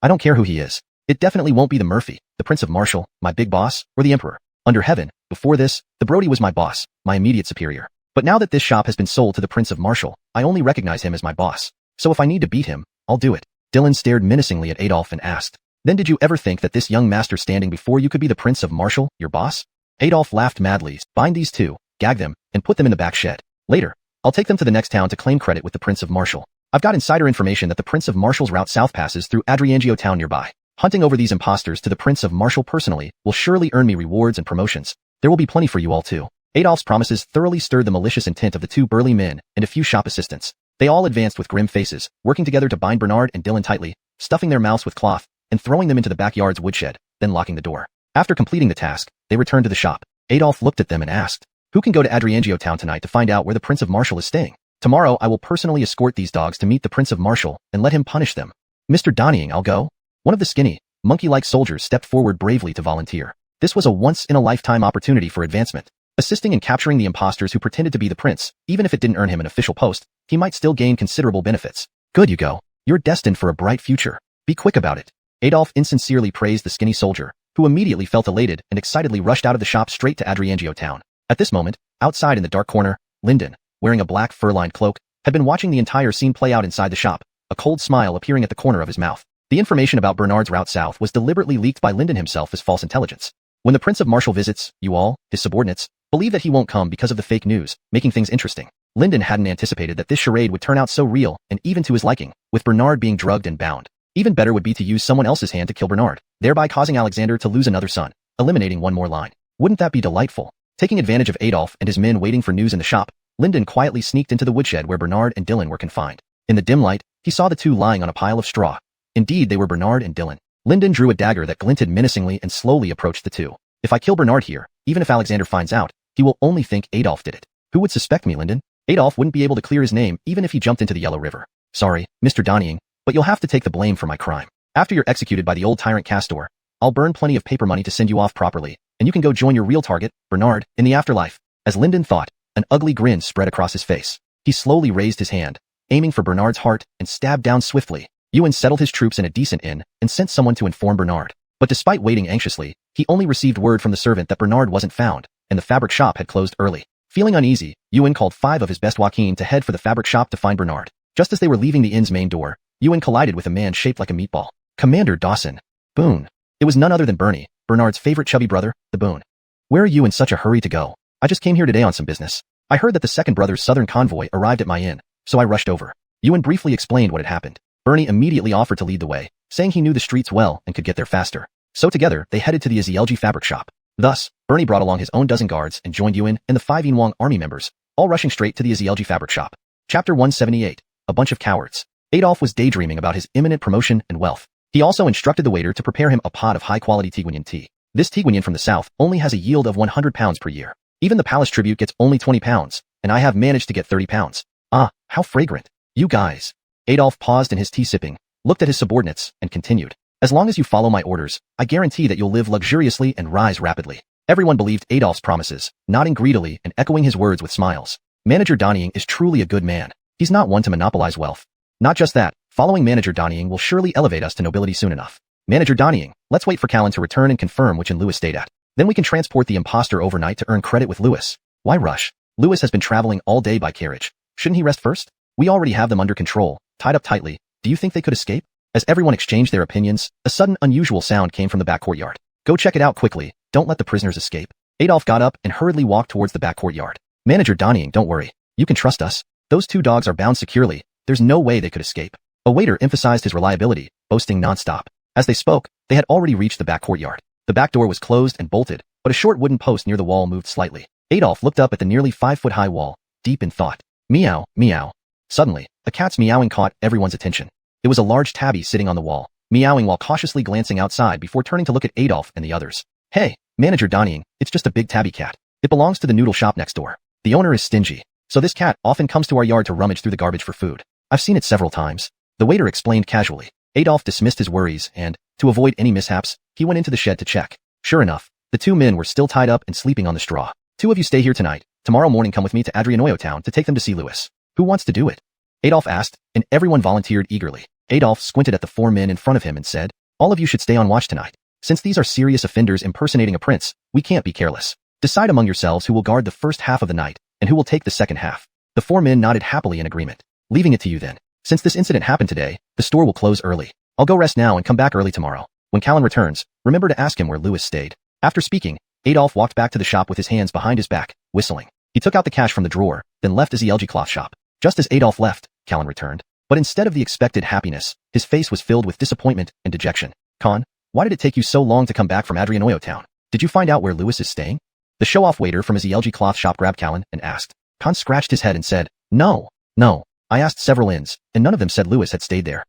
"I don't care who he is. It definitely won't be the Murphy, the Prince of Marshall, my big boss, or the Emperor. Under heaven, before this, the Brody was my boss, my immediate superior. But now that this shop has been sold to the Prince of Marshall, I only recognize him as my boss. So if I need to beat him, I'll do it." Dylan stared menacingly at Adolf and asked, "Then did you ever think that this young master standing before you could be the Prince of Marshall, your boss?" Adolf laughed madly. "Bind these 2, gag them, and put them in the back shed. Later, I'll take them to the next town to claim credit with the Prince of Marshall. I've got insider information that the Prince of Marshall's route south passes through Adriangio town nearby." Hunting over these imposters to the Prince of Marshall personally will surely earn me rewards and promotions. There will be plenty for you all too. Adolph's promises thoroughly stirred the malicious intent of the two burly men and a few shop assistants. They all advanced with grim faces, working together to bind Bernard and Dylan tightly, stuffing their mouths with cloth, and throwing them into the backyard's woodshed, then locking the door. After completing the task, they returned to the shop. Adolph looked at them and asked, "Who can go to Adriangio Town tonight to find out where the Prince of Marshall is staying? Tomorrow I will personally escort these dogs to meet the Prince of Marshall and let him punish them." "Mr. Donnying, I'll go." One of the skinny, monkey-like soldiers stepped forward bravely to volunteer. This was a once-in-a-lifetime opportunity for advancement. Assisting in capturing the imposters who pretended to be the prince, even if it didn't earn him an official post, he might still gain considerable benefits. "Good, you go. You're destined for a bright future. Be quick about it." Adolph insincerely praised the skinny soldier, who immediately felt elated and excitedly rushed out of the shop straight to Adriangio Town. At this moment, outside in the dark corner, Lyndon, wearing a black fur-lined cloak, had been watching the entire scene play out inside the shop, a cold smile appearing at the corner of his mouth. The information about Bernard's route south was deliberately leaked by Lyndon himself as false intelligence. When the Prince of Marshall visits, you all, his subordinates, believe that he won't come because of the fake news, making things interesting. Lyndon hadn't anticipated that this charade would turn out so real and even to his liking, with Bernard being drugged and bound. Even better would be to use someone else's hand to kill Bernard, thereby causing Alexander to lose another son, eliminating one more line. Wouldn't that be delightful? Taking advantage of Adolph and his men waiting for news in the shop, Lyndon quietly sneaked into the woodshed where Bernard and Dylan were confined. In the dim light, he saw the two lying on a pile of straw. Indeed, they were Bernard and Dylan. Lyndon drew a dagger that glinted menacingly and slowly approached the two. "If I kill Bernard here, even if Alexander finds out, he will only think Adolph did it. Who would suspect me, Lyndon? Adolph wouldn't be able to clear his name even if he jumped into the Yellow River. Sorry, Mr. Donnying, but you'll have to take the blame for my crime. After you're executed by the old tyrant Castor, I'll burn plenty of paper money to send you off properly, and you can go join your real target, Bernard, in the afterlife." As Lyndon thought, an ugly grin spread across his face. He slowly raised his hand, aiming for Bernard's heart, and stabbed down swiftly. Ewan settled his troops in a decent inn and sent someone to inform Bernard. But despite waiting anxiously, he only received word from the servant that Bernard wasn't found, and the fabric shop had closed early. Feeling uneasy, Ewan called 5 of his best Joaquin to head for the fabric shop to find Bernard. Just as they were leaving the inn's main door, Ewan collided with a man shaped like a meatball. "Commander Dawson." "Boone." It was none other than Bernie, Bernard's favorite chubby brother, the Boone. "Where are you in such a hurry to go?" "I just came here today on some business. I heard that the second brother's southern convoy arrived at my inn, so I rushed over." Ewan briefly explained what had happened. Bernie immediately offered to lead the way, saying he knew the streets well and could get there faster. So together, they headed to the Azielgi fabric shop. Thus, Bernie brought along his own dozen guards and joined Ewan and the 5 Inwang army members, all rushing straight to the Azielgi fabric shop. Chapter 178, A Bunch of Cowards. Adolph was daydreaming about his imminent promotion and wealth. He also instructed the waiter to prepare him a pot of high-quality Tiguanyin tea. This Tiguanyin from the south only has a yield of 100 pounds per year. Even the palace tribute gets only 20 pounds, and I have managed to get 30 pounds. Ah, how fragrant. You guys. Adolph paused in his tea sipping, looked at his subordinates, and continued. "As long as you follow my orders, I guarantee that you'll live luxuriously and rise rapidly." Everyone believed Adolph's promises, nodding greedily and echoing his words with smiles. Manager Donnying is truly a good man. He's not one to monopolize wealth. Not just that, following Manager Donnying will surely elevate us to nobility soon enough. Manager Donnying, let's wait for Callan to return and confirm which inn Lewis stayed at. Then we can transport the imposter overnight to earn credit with Lewis. Why rush? Lewis has been traveling all day by carriage. Shouldn't he rest first? We already have them under control, tied up tightly. Do you think they could escape? As everyone exchanged their opinions, a sudden unusual sound came from the back courtyard. Go check it out quickly. Don't let the prisoners escape. Adolph got up and hurriedly walked towards the back courtyard. Manager Donnying, don't worry. You can trust us. Those 2 dogs are bound securely. There's no way they could escape. A waiter emphasized his reliability, boasting nonstop. As they spoke, they had already reached the back courtyard. The back door was closed and bolted, but a short wooden post near the wall moved slightly. Adolph looked up at the nearly 5-foot-high wall, deep in thought. Meow, meow. Suddenly, a cat's meowing caught everyone's attention. It was a large tabby sitting on the wall, meowing while cautiously glancing outside before turning to look at Adolph and the others. "Hey, Manager Donnying, it's just a big tabby cat. It belongs to the noodle shop next door. The owner is stingy, so this cat often comes to our yard to rummage through the garbage for food. I've seen it several times." The waiter explained casually. Adolph dismissed his worries and, to avoid any mishaps, he went into the shed to check. Sure enough, the 2 men were still tied up and sleeping on the straw. "2 of you stay here tonight. Tomorrow morning come with me to Adrianoyo Town to take them to see Lewis." "Who wants to do it?" Adolph asked, and everyone volunteered eagerly. Adolph squinted at the 4 men in front of him and said, "All of you should stay on watch tonight. Since these are serious offenders impersonating a prince, we can't be careless. Decide among yourselves who will guard the first half of the night, and who will take the second half." The 4 men nodded happily in agreement. "Leaving it to you then. Since this incident happened today, the store will close early. I'll go rest now and come back early tomorrow. When Callan returns, remember to ask him where Lewis stayed." After speaking, Adolph walked back to the shop with his hands behind his back, whistling. He took out the cash from the drawer, then left Azielgi cloth shop. Just as Adolph left, Callan returned. But instead of the expected happiness, his face was filled with disappointment and dejection. Khan, why did it take you so long to come back from Adrianoyo town? Did you find out where Lewis is staying? The show-off waiter from his ELG cloth shop grabbed Callan and asked. Khan scratched his head and said, No. I asked several inns, and none of them said Lewis had stayed there.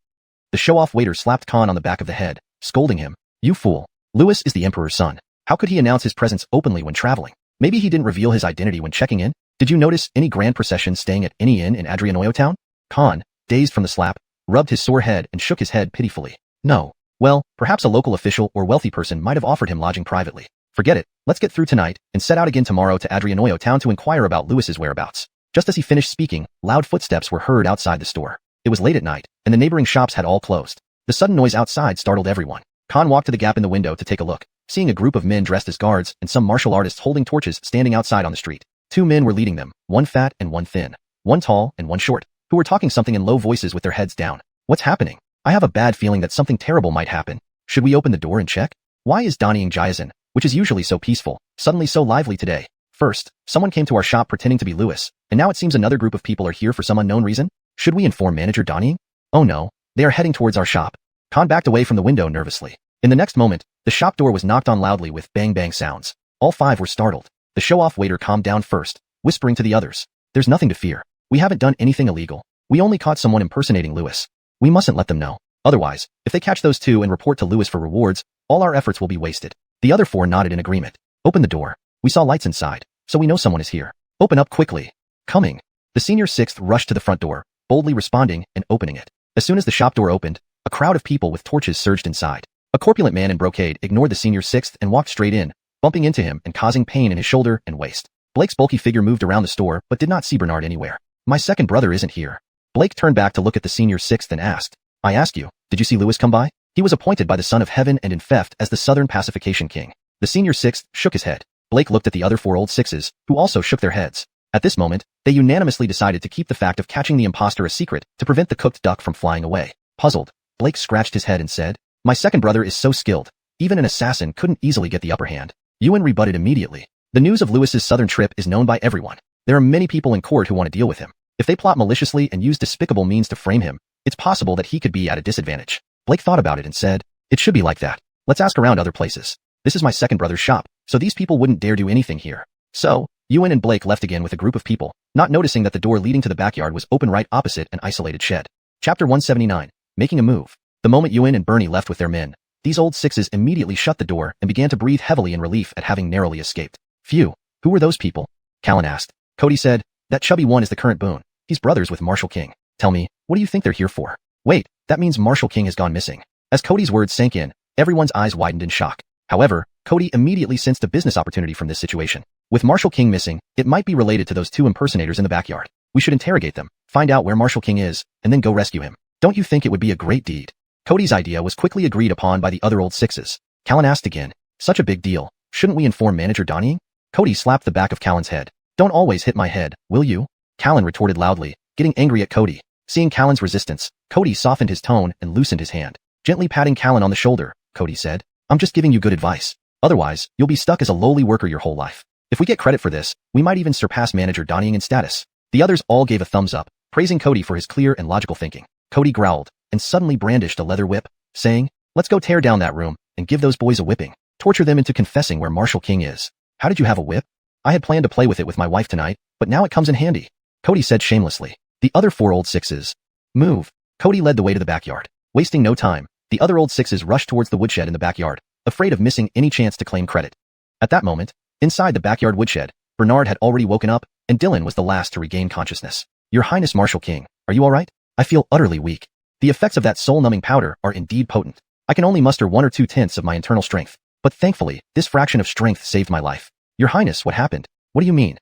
The show-off waiter slapped Khan on the back of the head, scolding him. You fool. Lewis is the Emperor's son. How could he announce his presence openly when traveling? Maybe he didn't reveal his identity when checking in? Did you notice any grand procession staying at any inn in Adrianoyo town? Khan, dazed from the slap, rubbed his sore head and shook his head pitifully. No. Well, perhaps a local official or wealthy person might have offered him lodging privately. Forget it, let's get through tonight and set out again tomorrow to Adrianoyo town to inquire about Lewis's whereabouts. Just as he finished speaking, loud footsteps were heard outside the store. It was late at night, and the neighboring shops had all closed. The sudden noise outside startled everyone. Khan walked to the gap in the window to take a look, seeing a group of men dressed as guards and some martial artists holding torches standing outside on the street. Two men were leading them, one fat and one thin, one tall and one short, who were talking something in low voices with their heads down. What's happening? I have a bad feeling that something terrible might happen. Should we open the door and check? Why is Donnying Jiazan, which is usually so peaceful, suddenly so lively today? First, someone came to our shop pretending to be Lewis, and now it seems another group of people are here for some unknown reason? Should we inform manager Donnying? Oh no, they are heading towards our shop. Khan backed away from the window nervously. In the next moment, the shop door was knocked on loudly with bang-bang sounds. All five were startled. The show-off waiter calmed down first, whispering to the others. There's nothing to fear. We haven't done anything illegal. We only caught someone impersonating Lewis. We mustn't let them know. Otherwise, if they catch those two and report to Lewis for rewards, all our efforts will be wasted. The other four nodded in agreement. Open the door. We saw lights inside, so we know someone is here. Open up quickly. Coming. The senior sixth rushed to the front door, boldly responding and opening it. As soon as the shop door opened, a crowd of people with torches surged inside. A corpulent man in brocade ignored the senior sixth and walked straight in, bumping into him and causing pain in his shoulder and waist. Blake's bulky figure moved around the store but did not see Bernard anywhere. My second brother isn't here. Blake turned back to look at the senior sixth and asked. I ask you, did you see Lewis come by? He was appointed by the Son of Heaven and in theft as the Southern Pacification King. The senior sixth shook his head. Blake looked at the other four old sixes, who also shook their heads. At this moment, they unanimously decided to keep the fact of catching the imposter a secret to prevent the cooked duck from flying away. Puzzled, Blake scratched his head and said, My second brother is so skilled, even an assassin couldn't easily get the upper hand. Ewan rebutted immediately. The news of Lewis's southern trip is known by everyone. There are many people in court who want to deal with him. If they plot maliciously and use despicable means to frame him, it's possible that he could be at a disadvantage. Blake thought about it and said, It should be like that. Let's ask around other places. This is my second brother's shop, so these people wouldn't dare do anything here. So, Ewan and Blake left again with a group of people, not noticing that the door leading to the backyard was open right opposite an isolated shed. Chapter 179, Making a Move. The moment Ewan and Bernie left with their men, these old sixes immediately shut the door and began to breathe heavily in relief at having narrowly escaped. Phew, who were those people? Callan asked. Cody said, That chubby one is the current Boone. He's brothers with Marshal King. Tell me, what do you think they're here for? Wait, that means Marshal King has gone missing. As Cody's words sank in, everyone's eyes widened in shock. However, Cody immediately sensed a business opportunity from this situation. With Marshal King missing, it might be related to those two impersonators in the backyard. We should interrogate them, find out where Marshal King is, and then go rescue him. Don't you think it would be a great deed? Cody's idea was quickly agreed upon by the other old sixes. Callan asked again, Such a big deal. Shouldn't we inform manager Donnying? Cody slapped the back of Callan's head. Don't always hit my head, will you? Callan retorted loudly, getting angry at Cody. Seeing Callan's resistance, Cody softened his tone and loosened his hand. Gently patting Callan on the shoulder, Cody said, I'm just giving you good advice. Otherwise, you'll be stuck as a lowly worker your whole life. If we get credit for this, we might even surpass manager Donnying in status. The others all gave a thumbs up, praising Cody for his clear and logical thinking. Cody growled, and suddenly brandished a leather whip, saying, Let's go tear down that room, and give those boys a whipping. Torture them into confessing where Marshal King is. How did you have a whip? I had planned to play with it with my wife tonight, but now it comes in handy. Cody said shamelessly. The other four old sixes. Move. Cody led the way to the backyard. Wasting no time, the other old sixes rushed towards the woodshed in the backyard, afraid of missing any chance to claim credit. At that moment, inside the backyard woodshed, Bernard had already woken up, and Dylan was the last to regain consciousness. Your Highness Marshal King, are you alright? I feel utterly weak. The effects of that soul-numbing powder are indeed potent. I can only muster 1 or 2/10 of my internal strength, but thankfully, this fraction of strength saved my life. Your Highness, what happened? What do you mean?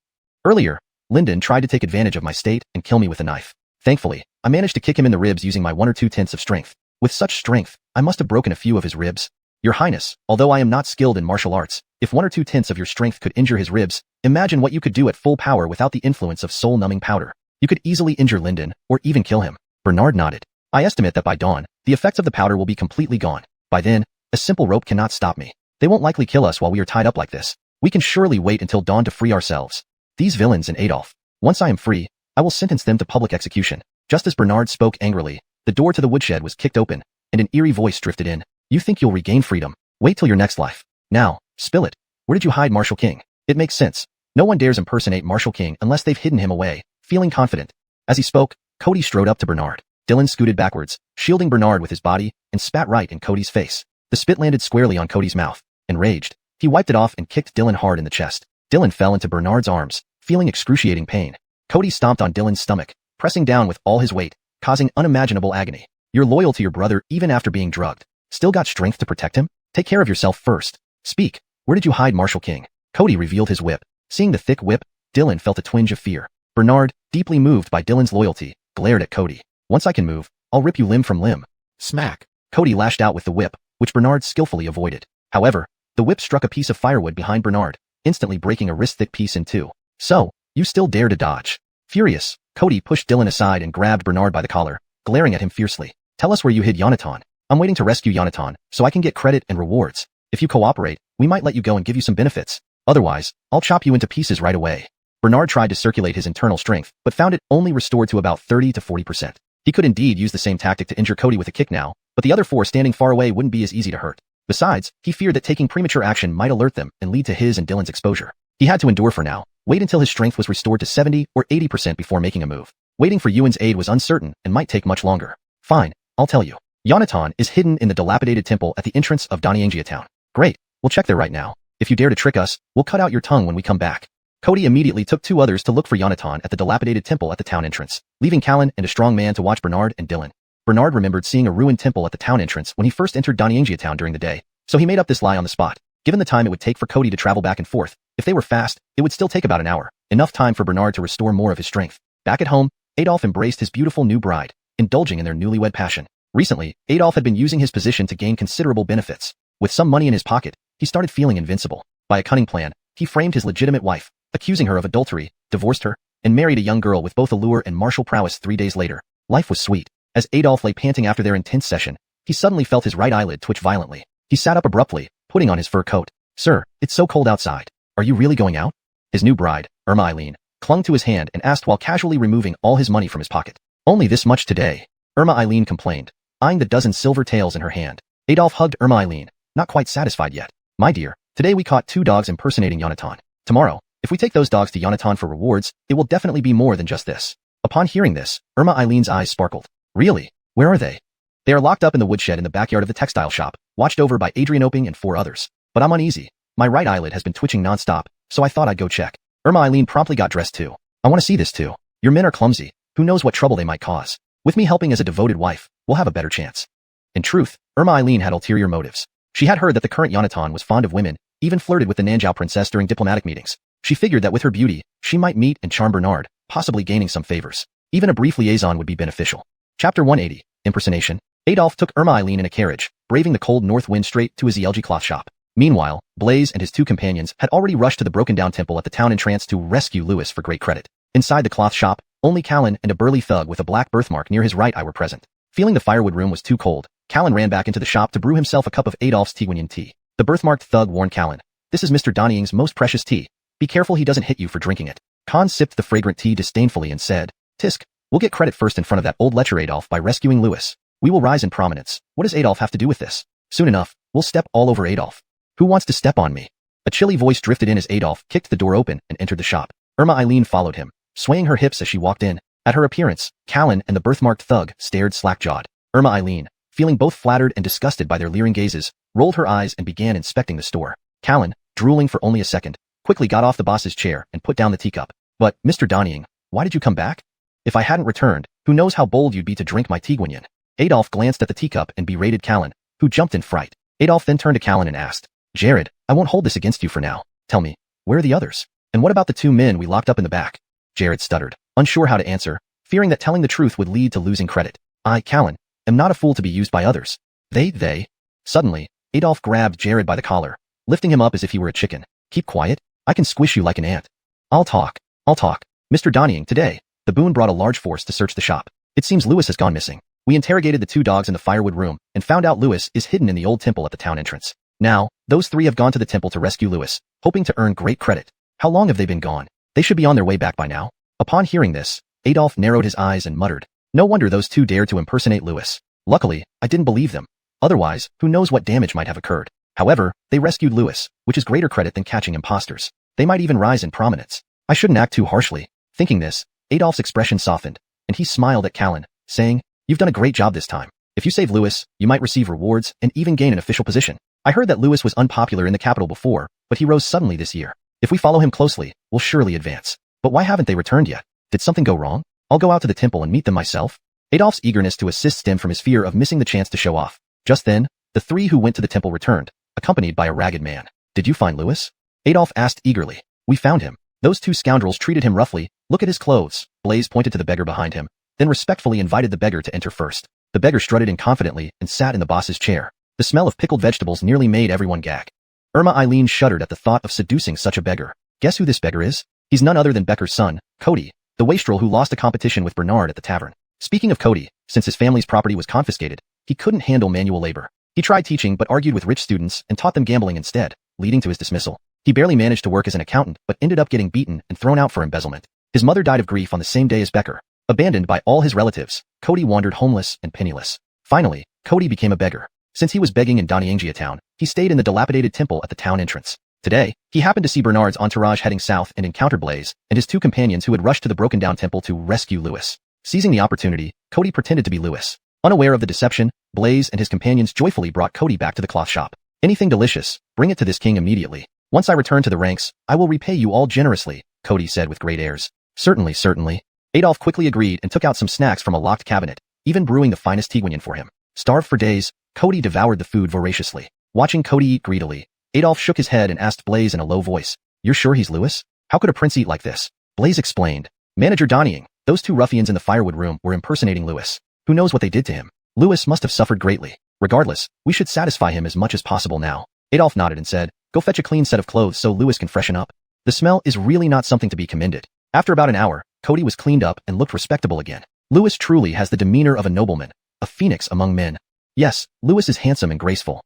Earlier, Lyndon tried to take advantage of my state and kill me with a knife. Thankfully, I managed to kick him in the ribs using my 1 or 2/10 of strength. With such strength, I must have broken a few of his ribs. Your Highness, although I am not skilled in martial arts, if 1 or 2/10 of your strength could injure his ribs, imagine what you could do at full power without the influence of soul-numbing powder. You could easily injure Lyndon, or even kill him. Bernard nodded. I estimate that by dawn, the effects of the powder will be completely gone. By then, a simple rope cannot stop me. They won't likely kill us while we are tied up like this. We can surely wait until dawn to free ourselves. These villains and Adolf. Once I am free, I will sentence them to public execution. Just as Bernard spoke angrily, the door to the woodshed was kicked open, and an eerie voice drifted in. You think you'll regain freedom? Wait till your next life. Now, spill it. Where did you hide Marshal King? It makes sense. No one dares impersonate Marshal King unless they've hidden him away. Feeling confident. As he spoke, Cody strode up to Bernard. Dylan scooted backwards, shielding Bernard with his body, and spat right in Cody's face. The spit landed squarely on Cody's mouth. Enraged, he wiped it off and kicked Dylan hard in the chest. Dylan fell into Bernard's arms, feeling excruciating pain. Cody stomped on Dylan's stomach, pressing down with all his weight, causing unimaginable agony. You're loyal to your brother even after being drugged. Still got strength to protect him? Take care of yourself first. Speak. Where did you hide Marshal King? Cody revealed his whip. Seeing the thick whip, Dylan felt a twinge of fear. Bernard, deeply moved by Dylan's loyalty, glared at Cody. Once I can move, I'll rip you limb from limb. Smack. Cody lashed out with the whip, which Bernard skillfully avoided. However, the whip struck a piece of firewood behind Bernard, instantly breaking a wrist-thick piece in two. So, you still dare to dodge. Furious, Cody pushed Dylan aside and grabbed Bernard by the collar, glaring at him fiercely. Tell us where you hid Yonatan. I'm waiting to rescue Yonatan, so I can get credit and rewards. If you cooperate, we might let you go and give you some benefits. Otherwise, I'll chop you into pieces right away. Bernard tried to circulate his internal strength, but found it only restored to about 30 to 40%. He could indeed use the same tactic to injure Cody with a kick now, but the other four standing far away wouldn't be as easy to hurt. Besides, he feared that taking premature action might alert them and lead to his and Dylan's exposure. He had to endure for now, wait until his strength was restored to 70 or 80% before making a move. Waiting for Yuan's aid was uncertain and might take much longer. Fine, I'll tell you. Yonatan is hidden in the dilapidated temple at the entrance of Donghua town. Great, we'll check there right now. If you dare to trick us, we'll cut out your tongue when we come back. Cody immediately took two others to look for Yonatan at the dilapidated temple at the town entrance, leaving Callan and a strong man to watch Bernard and Dylan. Bernard remembered seeing a ruined temple at the town entrance when he first entered Donghua town during the day, so he made up this lie on the spot. Given the time it would take for Cody to travel back and forth, if they were fast, it would still take about an hour, enough time for Bernard to restore more of his strength. Back at home, Adolf embraced his beautiful new bride, indulging in their newlywed passion. Recently, Adolf had been using his position to gain considerable benefits. With some money in his pocket, he started feeling invincible. By a cunning plan, he framed his legitimate wife, accusing her of adultery, divorced her, and married a young girl with both allure and martial prowess 3 days later. Life was sweet. As Adolf lay panting after their intense session, he suddenly felt his right eyelid twitch violently. He sat up abruptly, putting on his fur coat. Sir, it's so cold outside. Are you really going out? His new bride, Irma Eileen, clung to his hand and asked while casually removing all his money from his pocket. Only this much today. Irma Eileen complained, eyeing the dozen silver taels in her hand. Adolf hugged Irma Eileen, not quite satisfied yet. My dear, today we caught 2 dogs impersonating Yonatan. Tomorrow, if we take those dogs to Yonatan for rewards, it will definitely be more than just this. Upon hearing this, Irma Eileen's eyes sparkled. Really? Where are they? They are locked up in the woodshed in the backyard of the textile shop, watched over by Adrian Oping and 4 others. But I'm uneasy. My right eyelid has been twitching nonstop, so I thought I'd go check. Irma Eileen promptly got dressed too. I want to see this too. Your men are clumsy. Who knows what trouble they might cause? With me helping as a devoted wife, we'll have a better chance. In truth, Irma Eileen had ulterior motives. She had heard that the current Yonatan was fond of women, even flirted with the Nanjiao princess during diplomatic meetings. She figured that with her beauty, she might meet and charm Bernard, possibly gaining some favors. Even a brief liaison would be beneficial. Chapter 180, Impersonation. Adolf took Irma Eileen in a carriage, braving the cold north wind straight to his ZLG cloth shop. Meanwhile, Blaze and his 2 companions had already rushed to the broken-down temple at the town entrance to rescue Lewis for great credit. Inside the cloth shop, only Callan and a burly thug with a black birthmark near his right eye were present. Feeling the firewood room was too cold, Callan ran back into the shop to brew himself a cup of Adolf's Tiguanyin tea. The birthmarked thug warned Callan, "This is Mr. Donnying's most precious tea. Be careful he doesn't hit you for drinking it." Khan sipped the fragrant tea disdainfully and said, "Tisk, we'll get credit first in front of that old lecher Adolf by rescuing Lewis. We will rise in prominence. What does Adolf have to do with this? Soon enough, we'll step all over Adolf. Who wants to step on me?" A chilly voice drifted in as Adolf kicked the door open and entered the shop. Irma Eileen followed him, swaying her hips as she walked in. At her appearance, Callan and the birthmarked thug stared slack-jawed. Irma Eileen, feeling both flattered and disgusted by their leering gazes, rolled her eyes and began inspecting the store. Callan, drooling for only a second, quickly got off the boss's chair and put down the teacup. "But, Mr. Donnying, why did you come back? If I hadn't returned, who knows how bold you'd be to drink my Tiguanyin." Adolf glanced at the teacup and berated Callan, who jumped in fright. Adolf then turned to Callan and asked, "Jared, I won't hold this against you for now. Tell me, where are the others? And what about the 2 men we locked up in the back?" Jared stuttered, unsure how to answer, fearing that telling the truth would lead to losing credit. "I, Callan, am not a fool to be used by others." They. Suddenly, Adolf grabbed Jared by the collar, lifting him up as if he were a chicken. "Keep quiet. I can squish you like an ant." I'll talk. Mr. Donnying, today, the Boon brought a large force to search the shop. It seems Lewis has gone missing. We interrogated the 2 dogs in the firewood room and found out Lewis is hidden in the old temple at the town entrance. Now, those 3 have gone to the temple to rescue Lewis, hoping to earn great credit. How long have they been gone? They should be on their way back by now." Upon hearing this, Adolf narrowed his eyes and muttered, "No wonder those 2 dared to impersonate Lewis. Luckily, I didn't believe them. Otherwise, who knows what damage might have occurred. However, they rescued Louis, which is greater credit than catching imposters. They might even rise in prominence. I shouldn't act too harshly. Thinking this, Adolph's expression softened, and he smiled at Callan, saying, "You've done a great job this time. If you save Louis, you might receive rewards and even gain an official position. I heard that Louis was unpopular in the capital before, but he rose suddenly this year. If we follow him closely, we'll surely advance. But why haven't they returned yet? Did something go wrong? I'll go out to the temple and meet them myself." Adolph's eagerness to assist stemmed from his fear of missing the chance to show off. Just then, the three who went to the temple returned, accompanied by a ragged man. "Did you find Louis?" Adolph asked eagerly. "We found him. Those two scoundrels treated him roughly. Look at his clothes." Blaze pointed to the beggar behind him, then respectfully invited the beggar to enter first. The beggar strutted in confidently and sat in the boss's chair. The smell of pickled vegetables nearly made everyone gag. Irma Eileen shuddered at the thought of seducing such a beggar. Guess who this beggar is? He's none other than Becker's son, Cody, the wastrel who lost a competition with Bernard at the tavern. Speaking of Cody, since his family's property was confiscated, he couldn't handle manual labor. He tried teaching but argued with rich students and taught them gambling instead, leading to his dismissal. He barely managed to work as an accountant but ended up getting beaten and thrown out for embezzlement. His mother died of grief on the same day as Becker. Abandoned by all his relatives, Cody wandered homeless and penniless. Finally, Cody became a beggar. Since he was begging in Donghua town, he stayed in the dilapidated temple at the town entrance. Today, he happened to see Bernard's entourage heading south and encountered Blaze and his two companions who had rushed to the broken-down temple to rescue Louis. Seizing the opportunity, Cody pretended to be Louis. Unaware of the deception, Blaze and his companions joyfully brought Cody back to the cloth shop. "Anything delicious, bring it to this king immediately. Once I return to the ranks, I will repay you all generously," Cody said with great airs. "Certainly, certainly." Adolph quickly agreed and took out some snacks from a locked cabinet, even brewing the finest tiguanyin for him. Starved for days, Cody devoured the food voraciously. Watching Cody eat greedily, Adolph shook his head and asked Blaze in a low voice, "You're sure he's Louis? How could a prince eat like this?" Blaze explained. "Manager Donnying, those two ruffians in the firewood room were impersonating Louis. Who knows what they did to him? Louis must have suffered greatly. Regardless, we should satisfy him as much as possible now." Adolph nodded and said, "Go fetch a clean set of clothes so Louis can freshen up." The smell is really not something to be commended. After about an hour, Cody was cleaned up and looked respectable again. Louis truly has the demeanor of a nobleman, a phoenix among men. Yes, Louis is handsome and graceful.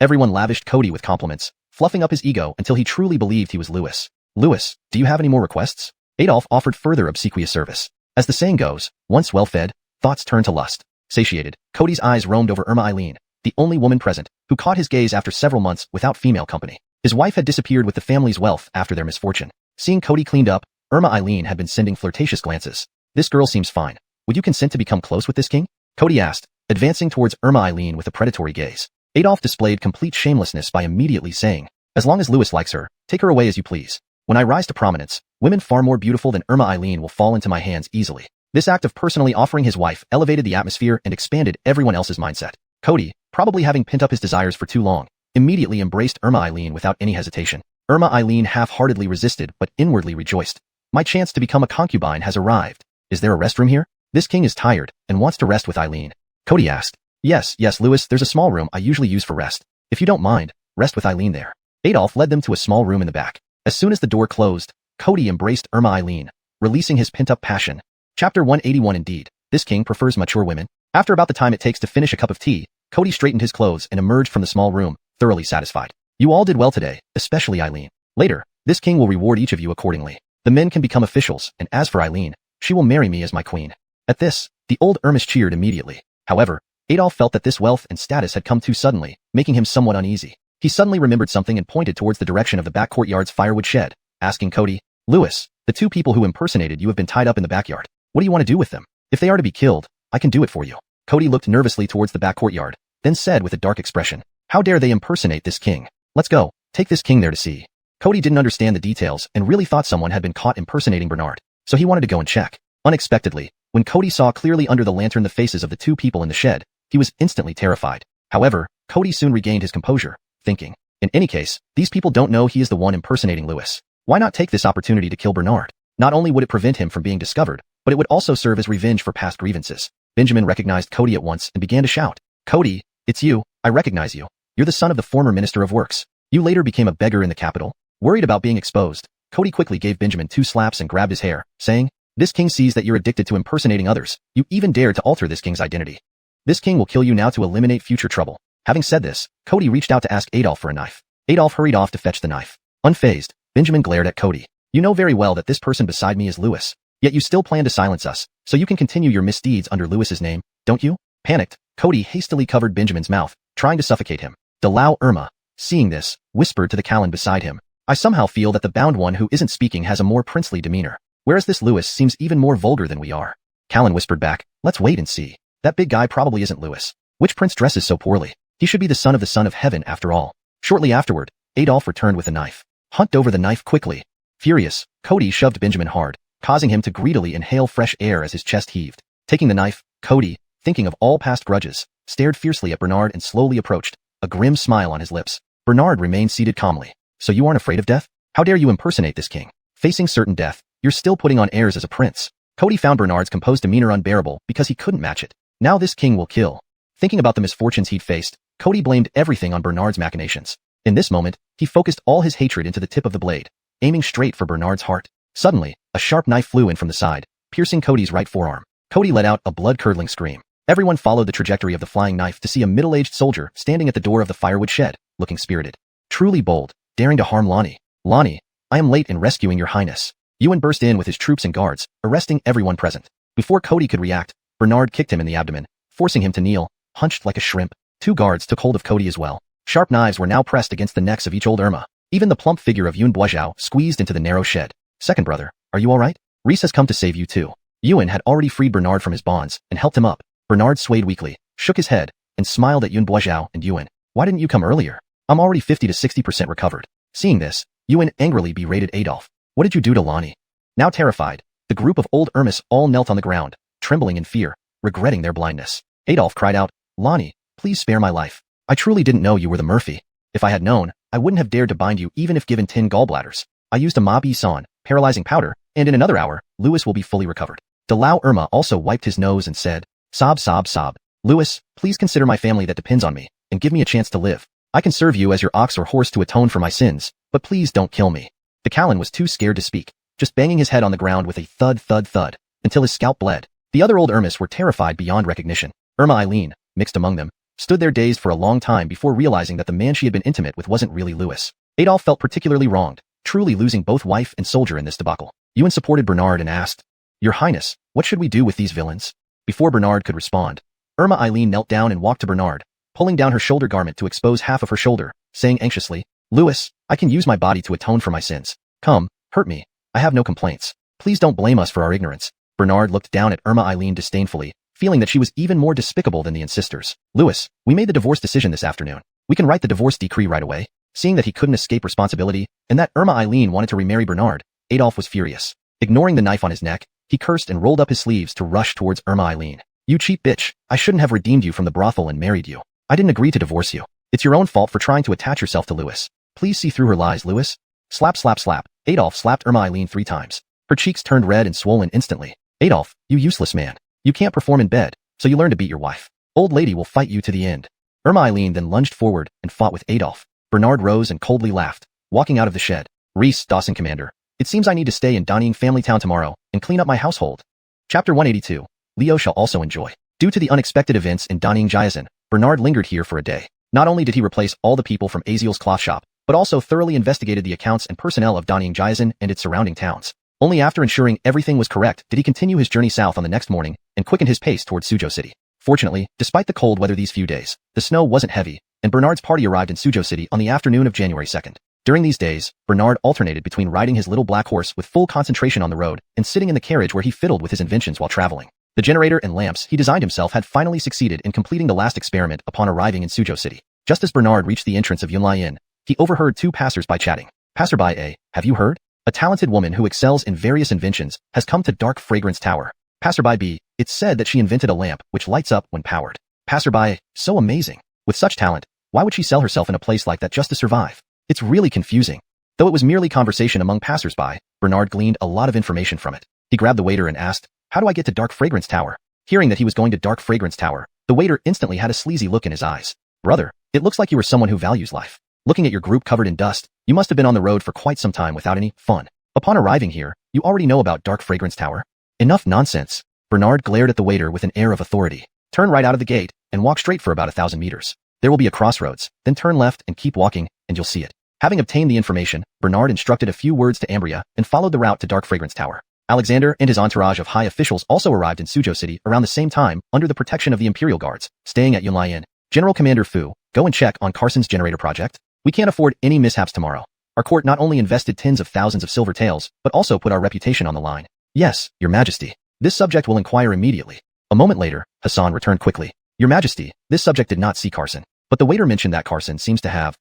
Everyone lavished Cody with compliments, fluffing up his ego until he truly believed he was Louis. "Louis, do you have any more requests?" Adolph offered further obsequious service. As the saying goes, once well-fed, thoughts turn to lust. Satiated, Cody's eyes roamed over Irma Eileen, the only woman present, who caught his gaze after several months without female company. His wife had disappeared with the family's wealth after their misfortune. Seeing Cody cleaned up, Irma Eileen had been sending flirtatious glances. "This girl seems fine. Would you consent to become close with this king?" Cody asked, advancing towards Irma Eileen with a predatory gaze. Adolph displayed complete shamelessness by immediately saying, "As long as Louis likes her, take her away as you please. When I rise to prominence, women far more beautiful than Irma Eileen will fall into my hands easily." This act of personally offering his wife elevated the atmosphere and expanded everyone else's mindset. Cody, probably having pent up his desires for too long, immediately embraced Irma Eileen without any hesitation. Irma Eileen half-heartedly resisted but inwardly rejoiced. "My chance to become a concubine has arrived. Is there a restroom here? This king is tired and wants to rest with Eileen." Cody asked. Yes, Louis, there's a small room I usually use for rest. If you don't mind, rest with Eileen there." Adolph led them to a small room in the back. As soon as the door closed, Cody embraced Irma Eileen, releasing his pent-up passion. Chapter 181. Indeed, this king prefers mature women. After about the time it takes to finish a cup of tea, Cody straightened his clothes and emerged from the small room, thoroughly satisfied. "You all did well today, especially Eileen. Later, this king will reward each of you accordingly. The men can become officials, and as for Eileen, she will marry me as my queen." At this, the old Ermish cheered immediately. However, Adolph felt that this wealth and status had come too suddenly, making him somewhat uneasy. He suddenly remembered something and pointed towards the direction of the back courtyard's firewood shed, asking Cody, "Louis, the two people who impersonated you have been tied up in the backyard. What do you want to do with them? If they are to be killed, I can do it for you." Cody looked nervously towards the back courtyard, then said with a dark expression, "How dare they impersonate this king? Let's go, take this king there to see." Cody didn't understand the details and really thought someone had been caught impersonating Bernard, so he wanted to go and check. Unexpectedly, when Cody saw clearly under the lantern the faces of the two people in the shed, he was instantly terrified. However, Cody soon regained his composure, thinking, in any case, these people don't know he is the one impersonating Louis. Why not take this opportunity to kill Bernard? Not only would it prevent him from being discovered, but it would also serve as revenge for past grievances. Benjamin recognized Cody at once and began to shout, "Cody, it's you, I recognize you. You're the son of the former Minister of Works. You later became a beggar in the capital." Worried about being exposed, Cody quickly gave Benjamin 2 slaps and grabbed his hair, saying, "This king sees that you're addicted to impersonating others. You even dared to alter this king's identity. This king will kill you now to eliminate future trouble." Having said this, Cody reached out to ask Adolph for a knife. Adolph hurried off to fetch the knife. Unfazed, Benjamin glared at Cody. "You know very well that this person beside me is Louis. Yet you still plan to silence us, so you can continue your misdeeds under Louis's name, don't you?" Panicked, Cody hastily covered Benjamin's mouth, trying to suffocate him. Dalao Irma, seeing this, whispered to the Callan beside him. I somehow feel that the bound one who isn't speaking has a more princely demeanor, whereas this Lewis seems even more vulgar than we are. Callan whispered back, let's wait and see. That big guy probably isn't Lewis. Which prince dresses so poorly? He should be the son of heaven after all. Shortly afterward, Adolf returned with a knife. Hunt over the knife quickly. Furious, Cody shoved Benjamin hard, causing him to greedily inhale fresh air as his chest heaved. Taking the knife, Cody, thinking of all past grudges, stared fiercely at Bernard and slowly approached, a grim smile on his lips. Bernard remained seated calmly. So you aren't afraid of death? How dare you impersonate this king? Facing certain death, you're still putting on airs as a prince. Cody found Bernard's composed demeanor unbearable because he couldn't match it. Now this king will kill. Thinking about the misfortunes he'd faced, Cody blamed everything on Bernard's machinations. In this moment, he focused all his hatred into the tip of the blade, aiming straight for Bernard's heart. Suddenly, a sharp knife flew in from the side, piercing Cody's right forearm. Cody let out a blood-curdling scream. Everyone followed the trajectory of the flying knife to see a middle-aged soldier standing at the door of the firewood shed, looking spirited. Truly bold, daring to harm Lonnie. Lonnie, I am late in rescuing your highness. Ewan burst in with his troops and guards, arresting everyone present. Before Cody could react, Bernard kicked him in the abdomen, forcing him to kneel, hunched like a shrimp. 2 guards took hold of Cody as well. Sharp knives were now pressed against the necks of each old Irma. Even the plump figure of Yun Boizhou squeezed into the narrow shed. Second brother, are you alright? Reese has come to save you too. Ewan had already freed Bernard from his bonds and helped him up. Bernard swayed weakly, shook his head, and smiled at Yun Boizhou and Ewan. Why didn't you come earlier? I'm already 50 to 60% recovered. Seeing this, Ewan angrily berated Adolf. What did you do to Lonnie? Now terrified, the group of old Irmis all knelt on the ground, trembling in fear, regretting their blindness. Adolf cried out, Lonnie, please spare my life. I truly didn't know you were the Murphy. If I had known, I wouldn't have dared to bind you even if given 10 gallbladders. I used a Ma-Bi-San, paralyzing powder, and in another hour, Lewis will be fully recovered. Dalao Irma also wiped his nose and said, sob sob sob. Lewis, please consider my family that depends on me, and give me a chance to live. I can serve you as your ox or horse to atone for my sins, but please don't kill me. The Callan was too scared to speak, just banging his head on the ground with a thud thud thud, until his scalp bled. The other old Irmis were terrified beyond recognition. Irma Eileen, mixed among them, stood there dazed for a long time before realizing that the man she had been intimate with wasn't really Lewis. Adolf felt particularly wronged, truly losing both wife and soldier in this debacle. Ewan supported Bernard and asked, Your Highness, what should we do with these villains? Before Bernard could respond, Irma Eileen knelt down and walked to Bernard, pulling down her shoulder garment to expose half of her shoulder, saying anxiously, Lewis, I can use my body to atone for my sins. Come, hurt me. I have no complaints. Please don't blame us for our ignorance. Bernard looked down at Irma Eileen disdainfully, feeling that she was even more despicable than the ancestors. Lewis, we made the divorce decision this afternoon. We can write the divorce decree right away. Seeing that he couldn't escape responsibility, and that Irma Eileen wanted to remarry Bernard, Adolf was furious. Ignoring the knife on his neck, he cursed and rolled up his sleeves to rush towards Irma Eileen. You cheap bitch, I shouldn't have redeemed you from the brothel and married you. I didn't agree to divorce you. It's your own fault for trying to attach yourself to Lewis. Please see through her lies, Lewis. Slap slap slap. Adolf slapped Irma Eileen 3 times. Her cheeks turned red and swollen instantly. Adolf, you useless man. You can't perform in bed, so you learn to beat your wife. Old lady will fight you to the end. Irma Eileen then lunged forward and fought with Adolf. Bernard rose and coldly laughed, walking out of the shed. Reese, Dawson Commander. It seems I need to stay in Donnying Family Town tomorrow and clean up my household. Chapter 182. Leo shall also enjoy. Due to the unexpected events in Donnying Jiazhen, Bernard lingered here for a day. Not only did he replace all the people from Aziel's cloth shop, but also thoroughly investigated the accounts and personnel of Donnying Jiazhen and its surrounding towns. Only after ensuring everything was correct did he continue his journey south on the next morning and quicken his pace towards Suzhou City. Fortunately, despite the cold weather these few days, the snow wasn't heavy, and Bernard's party arrived in Suzhou City on the afternoon of January 2nd. During these days, Bernard alternated between riding his little black horse with full concentration on the road and sitting in the carriage where he fiddled with his inventions while traveling. The generator and lamps he designed himself had finally succeeded in completing the last experiment upon arriving in Suzhou City. Just as Bernard reached the entrance of Yunlai Inn, he overheard 2 passers-by chatting. Passerby A, have you heard? A talented woman who excels in various inventions has come to Dark Fragrance Tower. Passerby B, it's said that she invented a lamp which lights up when powered. Passerby, so amazing. With such talent, why would she sell herself in a place like that just to survive? It's really confusing. Though it was merely conversation among passers-by, Bernard gleaned a lot of information from it. He grabbed the waiter and asked, how do I get to Dark Fragrance Tower? Hearing that he was going to Dark Fragrance Tower, the waiter instantly had a sleazy look in his eyes. Brother, it looks like you were someone who values life. Looking at your group covered in dust, you must have been on the road for quite some time without any fun. Upon arriving here, you already know about Dark Fragrance Tower? Enough nonsense. Bernard glared at the waiter with an air of authority. Turn right out of the gate and walk straight for about 1,000 meters. There will be a crossroads, then turn left and keep walking, and you'll see it. Having obtained the information, Bernard instructed a few words to Ambria and followed the route to Dark Fragrance Tower. Alexander and his entourage of high officials also arrived in Suzhou City around the same time under the protection of the Imperial Guards, staying at Yunlai Inn. General Commander Fu, go and check on Carson's generator project. We can't afford any mishaps tomorrow. Our court not only invested tens of thousands of silver taels, but also put our reputation on the line. Yes, Your Majesty. This subject will inquire immediately. A moment later, Hassan returned quickly. Your Majesty, this subject did not see Carson. But the waiter mentioned that Carson seems to have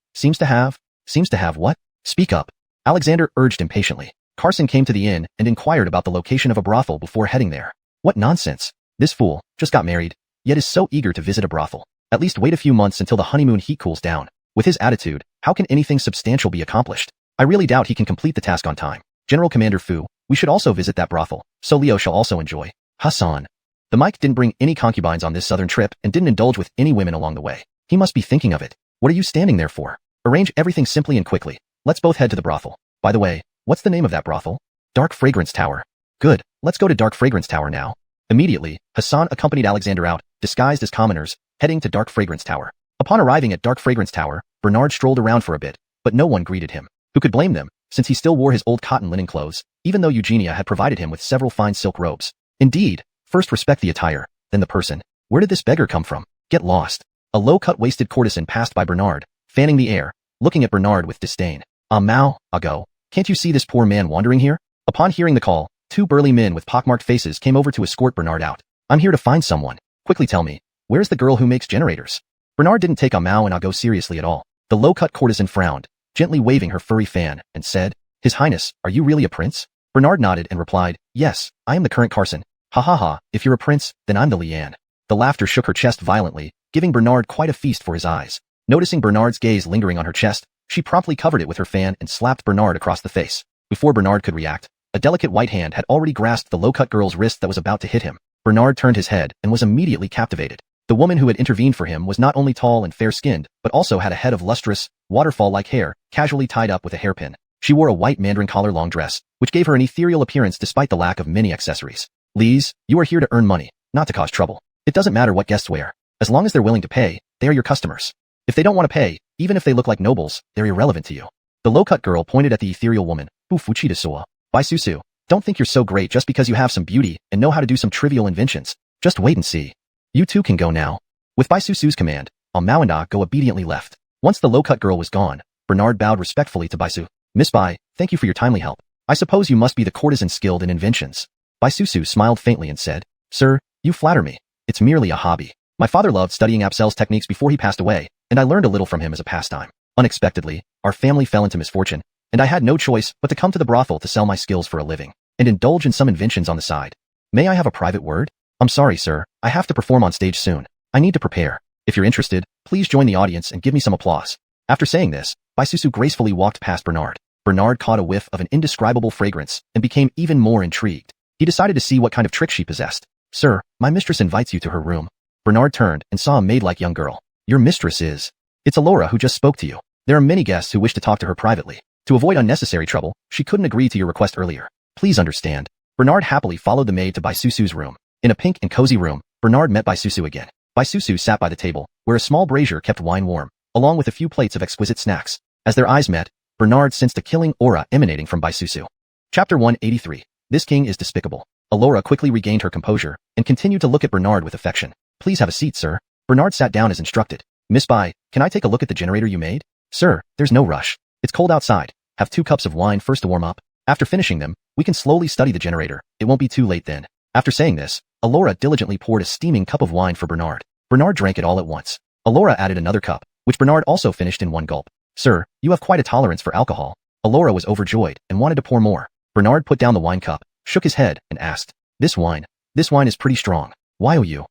what? Speak up. Alexander urged impatiently. Carson came to the inn and inquired about the location of a brothel before heading there. What nonsense. This fool just got married, yet is so eager to visit a brothel. At least wait a few months until the honeymoon heat cools down. With his attitude, how can anything substantial be accomplished? I really doubt he can complete the task on time. General Commander Fu, we should also visit that brothel, so Leo shall also enjoy. Hassan. The Mike didn't bring any concubines on this southern trip and didn't indulge with any women along the way. He must be thinking of it. What are you standing there for? Arrange everything simply and quickly. Let's both head to the brothel. By the way, what's the name of that brothel? Dark Fragrance Tower. Good, let's go to Dark Fragrance Tower now. Immediately, Hassan accompanied Alexander out, disguised as commoners, heading to Dark Fragrance Tower. Upon arriving at Dark Fragrance Tower, Bernard strolled around for a bit, but no one greeted him. Who could blame them, since he still wore his old cotton linen clothes, even though Eugenia had provided him with several fine silk robes. Indeed, first respect the attire, then the person. Where did this beggar come from? Get lost. A low-cut waisted courtesan passed by Bernard, fanning the air, looking at Bernard with disdain. Mao, Ago, can't you see this poor man wandering here? Upon hearing the call, two burly men with pockmarked faces came over to escort Bernard out. I'm here to find someone. Quickly tell me, where's the girl who makes generators? Bernard didn't take Mao and Ago seriously at all. The low-cut courtesan frowned, gently waving her furry fan, and said, His Highness, are you really a prince? Bernard nodded and replied, Yes, I am the current Carson. Ha ha ha, if you're a prince, then I'm the Liane. The laughter shook her chest violently, giving Bernard quite a feast for his eyes. Noticing Bernard's gaze lingering on her chest, she promptly covered it with her fan and slapped Bernard across the face. Before Bernard could react, a delicate white hand had already grasped the low-cut girl's wrist that was about to hit him. Bernard turned his head and was immediately captivated. The woman who had intervened for him was not only tall and fair-skinned, but also had a head of lustrous, waterfall-like hair, casually tied up with a hairpin. She wore a white mandarin collar long dress, which gave her an ethereal appearance despite the lack of many accessories. Lise, you are here to earn money, not to cause trouble. It doesn't matter what guests wear. As long as they're willing to pay, they are your customers. If they don't want to pay, even if they look like nobles, they're irrelevant to you. The low-cut girl pointed at the ethereal woman, Bu Fuchi Suo. Bai Susu, don't think you're so great just because you have some beauty and know how to do some trivial inventions. Just wait and see. You two can go now. With Bai Susu's command, Mao and Go obediently left. Once the low-cut girl was gone, Bernard bowed respectfully to Bai Su. Miss Bai, thank you for your timely help. I suppose you must be the courtesan skilled in inventions. Bai Susu smiled faintly and said, Sir, you flatter me. It's merely a hobby. My father loved studying Apsel's techniques before he passed away, and I learned a little from him as a pastime. Unexpectedly, our family fell into misfortune, and I had no choice but to come to the brothel to sell my skills for a living, and indulge in some inventions on the side. May I have a private word? I'm sorry, sir, I have to perform on stage soon. I need to prepare. If you're interested, please join the audience and give me some applause. After saying this, Bai Susu gracefully walked past Bernard. Bernard caught a whiff of an indescribable fragrance and became even more intrigued. He decided to see what kind of trick she possessed. Sir, my mistress invites you to her room. Bernard turned and saw a maid-like young girl. Your mistress is. It's Alora who just spoke to you. There are many guests who wish to talk to her privately. To avoid unnecessary trouble, she couldn't agree to your request earlier. Please understand. Bernard happily followed the maid to Bai Susu's room. In a pink and cozy room, Bernard met Bai Susu again. Bai Susu sat by the table, where a small brazier kept wine warm, along with a few plates of exquisite snacks. As their eyes met, Bernard sensed a killing aura emanating from Bai Susu. Chapter 183. This king is despicable. Alora quickly regained her composure and continued to look at Bernard with affection. Please have a seat, sir. Bernard sat down as instructed. Miss Bai, can I take a look at the generator you made? Sir, there's no rush. It's cold outside. Have 2 cups of wine first to warm up. After finishing them, we can slowly study the generator. It won't be too late then. After saying this, Alora diligently poured a steaming cup of wine for Bernard. Bernard drank it all at once. Alora added another cup, which Bernard also finished in one gulp. Sir, you have quite a tolerance for alcohol. Alora was overjoyed and wanted to pour more. Bernard put down the wine cup, shook his head, and asked, This wine is pretty strong. Why you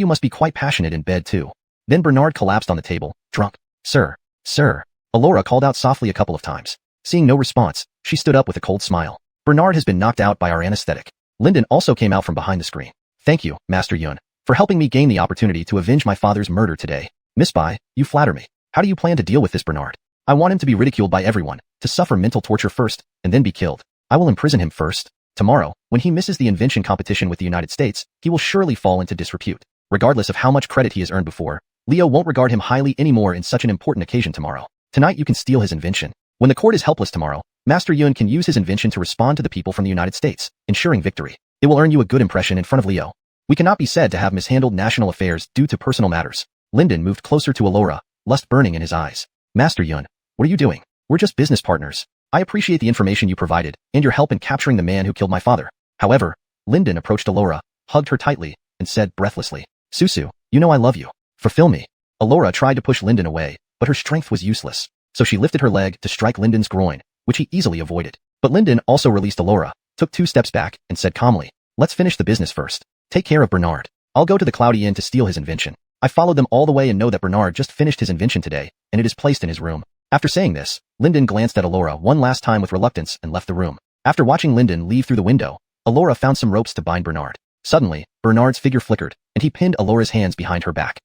must be quite passionate in bed too. Then Bernard collapsed on the table, drunk. Sir. Alora called out softly a couple of times. Seeing no response, she stood up with a cold smile. Bernard has been knocked out by our anesthetic. Lyndon also came out from behind the screen. Thank you, Master Yun, for helping me gain the opportunity to avenge my father's murder today. Miss Bai, you flatter me. How do you plan to deal with this Bernard? I want him to be ridiculed by everyone, to suffer mental torture first, and then be killed. I will imprison him first. Tomorrow, when he misses the invention competition with the United States, he will surely fall into disrepute. Regardless of how much credit he has earned before, Leo won't regard him highly anymore in such an important occasion tomorrow. Tonight you can steal his invention. When the court is helpless tomorrow, Master Yun can use his invention to respond to the people from the United States, ensuring victory. It will earn you a good impression in front of Leo. We cannot be said to have mishandled national affairs due to personal matters. Linden moved closer to Allura, lust burning in his eyes. Master Yun, what are you doing? We're just business partners. I appreciate the information you provided and your help in capturing the man who killed my father. However, Linden approached Allura, hugged her tightly, and said breathlessly, Susu, you know I love you. Fulfill me. Allura tried to push Linden away, but her strength was useless, so she lifted her leg to strike Linden's groin, which he easily avoided. But Linden also released Allura, took 2 steps back, and said calmly, let's finish the business first. Take care of Bernard. I'll go to the Cloudy Inn to steal his invention. I followed them all the way and know that Bernard just finished his invention today, and it is placed in his room. After saying this, Linden glanced at Allura one last time with reluctance and left the room. After watching Linden leave through the window, Allura found some ropes to bind Bernard. Suddenly, Bernard's figure flickered, and he pinned Allura's hands behind her back.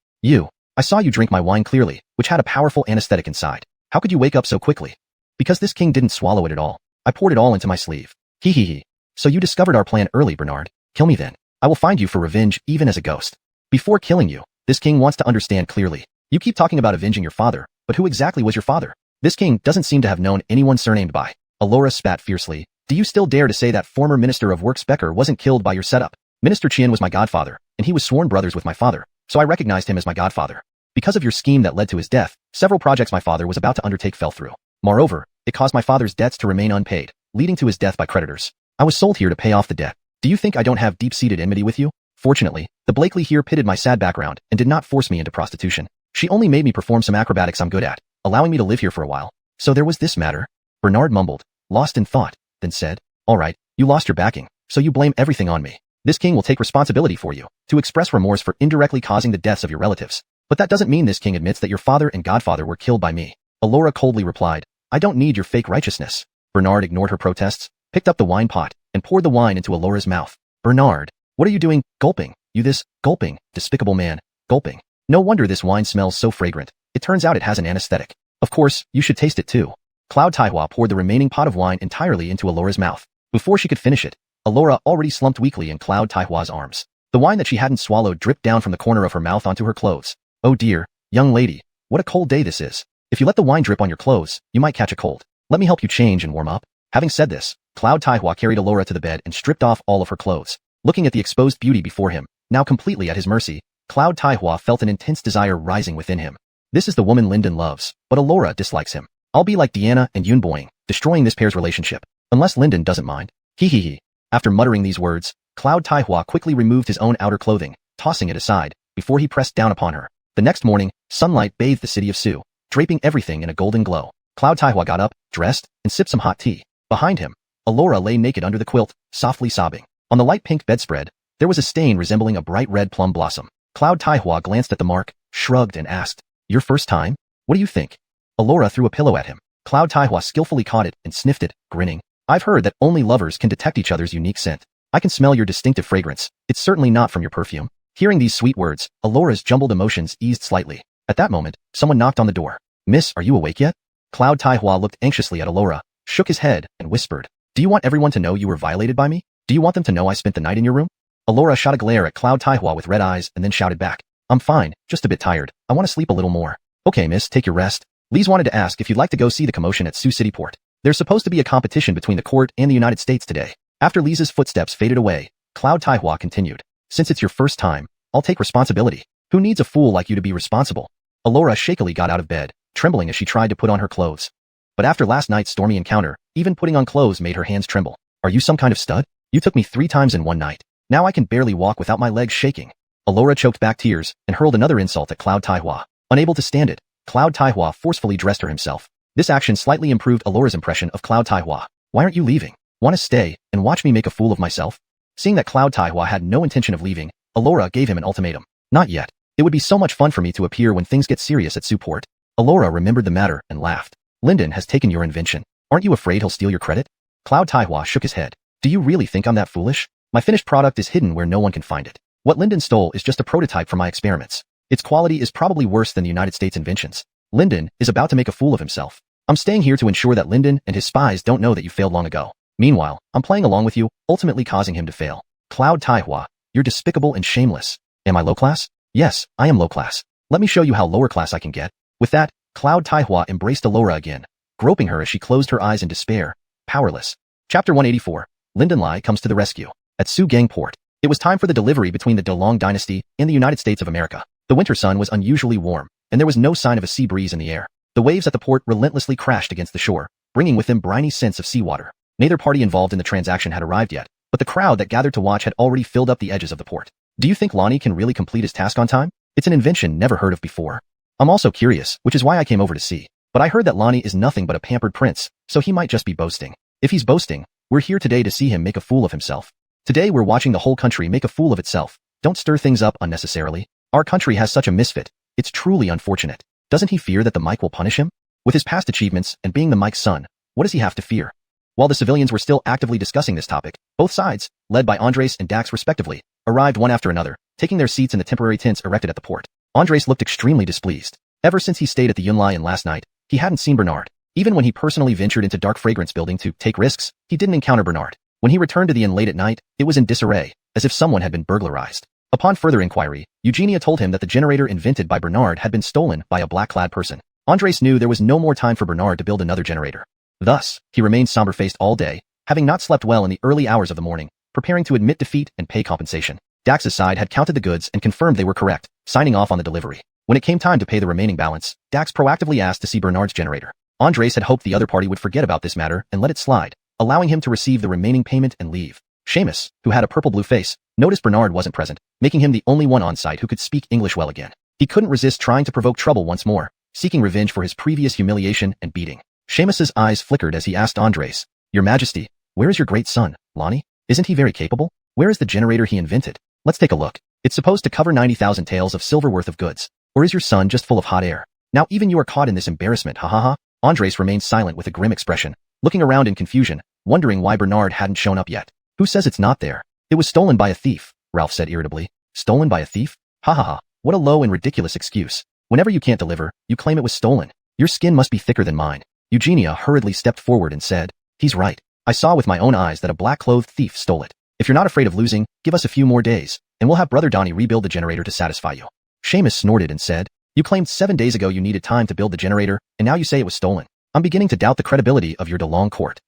I saw you drink my wine clearly, which had a powerful anesthetic inside. How could you wake up so quickly? Because this king didn't swallow it at all. I poured it all into my sleeve. Hee. So you discovered our plan early, Bernard. Kill me then. I will find you for revenge even as a ghost. Before killing you, this king wants to understand clearly. You keep talking about avenging your father, but who exactly was your father? This king doesn't seem to have known anyone surnamed by. Allura spat fiercely. Do you still dare to say that former Minister of Works Becker wasn't killed by your setup? Minister Qian was my godfather, and he was sworn brothers with my father, so I recognized him as my godfather. Because of your scheme that led to his death, several projects my father was about to undertake fell through. Moreover, it caused my father's debts to remain unpaid, leading to his death by creditors. I was sold here to pay off the debt. Do you think I don't have deep-seated enmity with you? Fortunately, the Blakely here pitted my sad background and did not force me into prostitution. She only made me perform some acrobatics I'm good at, allowing me to live here for a while. So there was this matter. Bernard mumbled, lost in thought, then said, all right, you lost your backing, so you blame everything on me. This king will take responsibility for you, to express remorse for indirectly causing the deaths of your relatives. But that doesn't mean this king admits that your father and godfather were killed by me. Allura coldly replied, I don't need your fake righteousness. Bernard ignored her protests, picked up the wine pot, and poured the wine into Allura's mouth. Bernard, what are you doing? Gulping. You this, gulping, despicable man, gulping. No wonder this wine smells so fragrant. It turns out it has an anesthetic. Of course, you should taste it too. Cloud Taihua poured the remaining pot of wine entirely into Allura's mouth. Before she could finish it, Allura already slumped weakly in Cloud Taihua's arms. The wine that she hadn't swallowed dripped down from the corner of her mouth onto her clothes. Oh dear, young lady, what a cold day this is. If you let the wine drip on your clothes, you might catch a cold. Let me help you change and warm up. Having said this, Cloud Taihua carried Allura to the bed and stripped off all of her clothes. Looking at the exposed beauty before him, now completely at his mercy, Cloud Taihua felt an intense desire rising within him. This is the woman Linden loves, but Allura dislikes him. I'll be like Deanna and Yun Boying, destroying this pair's relationship. Unless Linden doesn't mind. Hee. After muttering these words, Cloud Taihua quickly removed his own outer clothing, tossing it aside, before he pressed down upon her. The next morning, sunlight bathed the city of Su, draping everything in a golden glow. Cloud Taihua got up, dressed, and sipped some hot tea. Behind him, Allura lay naked under the quilt, softly sobbing. On the light pink bedspread, there was a stain resembling a bright red plum blossom. Cloud Taihua glanced at the mark, shrugged and asked, Your first time? What do you think? Allura threw a pillow at him. Cloud Taihua skillfully caught it and sniffed it, grinning. I've heard that only lovers can detect each other's unique scent. I can smell your distinctive fragrance. It's certainly not from your perfume. Hearing these sweet words, Allura's jumbled emotions eased slightly. At that moment, someone knocked on the door. Miss, are you awake yet? Cloud Taihua looked anxiously at Allura, shook his head, and whispered, Do you want everyone to know you were violated by me? Do you want them to know I spent the night in your room? Allura shot a glare at Cloud Taihua with red eyes and then shouted back, I'm fine, just a bit tired. I want to sleep a little more. Okay, miss, take your rest. Lise wanted to ask if you'd like to go see the commotion at Sioux City Port. There's supposed to be a competition between the court and the United States today. After Lisa's footsteps faded away, Cloud Taihua continued, Since it's your first time, I'll take responsibility. Who needs a fool like you to be responsible? Allura shakily got out of bed, trembling as she tried to put on her clothes. But after last night's stormy encounter, even putting on clothes made her hands tremble. Are you some kind of stud? You took me 3 times in one night. Now I can barely walk without my legs shaking. Allura choked back tears and hurled another insult at Cloud Taihua. Unable to stand it, Cloud Taihua forcefully dressed her himself. This action slightly improved Allura's impression of Cloud Taihua. Why aren't you leaving? Want to stay and watch me make a fool of myself? Seeing that Cloud Taihua had no intention of leaving, Allura gave him an ultimatum. Not yet. It would be so much fun for me to appear when things get serious at Suport. Allura remembered the matter and laughed. Linden has taken your invention. Aren't you afraid he'll steal your credit? Cloud Taihua shook his head. Do you really think I'm that foolish? My finished product is hidden where no one can find it. What Linden stole is just a prototype for my experiments. Its quality is probably worse than the United States inventions. Linden is about to make a fool of himself. I'm staying here to ensure that Linden and his spies don't know that you failed long ago. Meanwhile, I'm playing along with you, ultimately causing him to fail. Cloud Taihua, you're despicable and shameless. Am I low class? Yes, I am low class. Let me show you how lower class I can get. With that, Cloud Taihua embraced Allura again, groping her as she closed her eyes in despair, powerless. Chapter 184. Linden Lai comes to the rescue. At Su Gang Port, it was time for the delivery between the De Long dynasty and the United States of America. The The winter sun was unusually warm, and there was no sign of a sea breeze in the air. The waves at the port relentlessly crashed against the shore, bringing with them briny scents of seawater. Neither party involved in the transaction had arrived yet, but the crowd that gathered to watch had already filled up the edges of the port. Do you think Lonnie can really complete his task on time? It's an invention never heard of before. I'm also curious, which is why I came over to see. But I heard that Lonnie is nothing but a pampered prince, so he might just be boasting. If he's boasting, we're here today to see him make a fool of himself. Today we're watching the whole country make a fool of itself. Don't stir things up unnecessarily. Our country has such a misfit. It's truly unfortunate. Doesn't he fear that the Mike will punish him? With his past achievements and being the Mike's son, what does he have to fear? While the civilians were still actively discussing this topic, both sides, led by Andres and Dax respectively, arrived one after another, taking their seats in the temporary tents erected at the port. Andres looked extremely displeased. Ever since he stayed at the Unify last night, he hadn't seen Bernard. Even when he personally ventured into Dark Fragrance Building to take risks, he didn't encounter Bernard. When he returned to the inn late at night, it was in disarray, as if someone had been burglarized. Upon further inquiry, Eugenia told him that the generator invented by Bernard had been stolen by a black-clad person. Andres knew there was no more time for Bernard to build another generator. Thus, he remained somber-faced all day, having not slept well in the early hours of the morning, preparing to admit defeat and pay compensation. Dax's side had counted the goods and confirmed they were correct, signing off on the delivery. When it came time to pay the remaining balance, Dax proactively asked to see Bernard's generator. Andres had hoped the other party would forget about this matter and let it slide, allowing him to receive the remaining payment and leave. Seamus, who had a purple-blue face, noticed Bernard wasn't present, making him the only one on site who could speak English well again. He couldn't resist trying to provoke trouble once more, seeking revenge for his previous humiliation and beating. Seamus's eyes flickered as he asked Andres, "Your Majesty, where is your great son, Lonnie? Isn't he very capable? Where is the generator he invented? Let's take a look. It's supposed to cover 90,000 taels of silver worth of goods. Or is your son just full of hot air? Now even you are caught in this embarrassment, ha ha ha." Andres remained silent with a grim expression, looking around in confusion, wondering why Bernard hadn't shown up yet. "Who says it's not there? It was stolen by a thief," Ralph said irritably. "Stolen by a thief? Ha ha ha, what a low and ridiculous excuse. Whenever you can't deliver, you claim it was stolen. Your skin must be thicker than mine." Eugenia hurriedly stepped forward and said, "He's right. I saw with my own eyes that a black-clothed thief stole it. If you're not afraid of losing, give us a few more days, and we'll have Brother Donnie rebuild the generator to satisfy you." Seamus snorted and said, "You claimed 7 days ago you needed time to build the generator, and now you say it was stolen. I'm beginning to doubt the credibility of your DeLong court.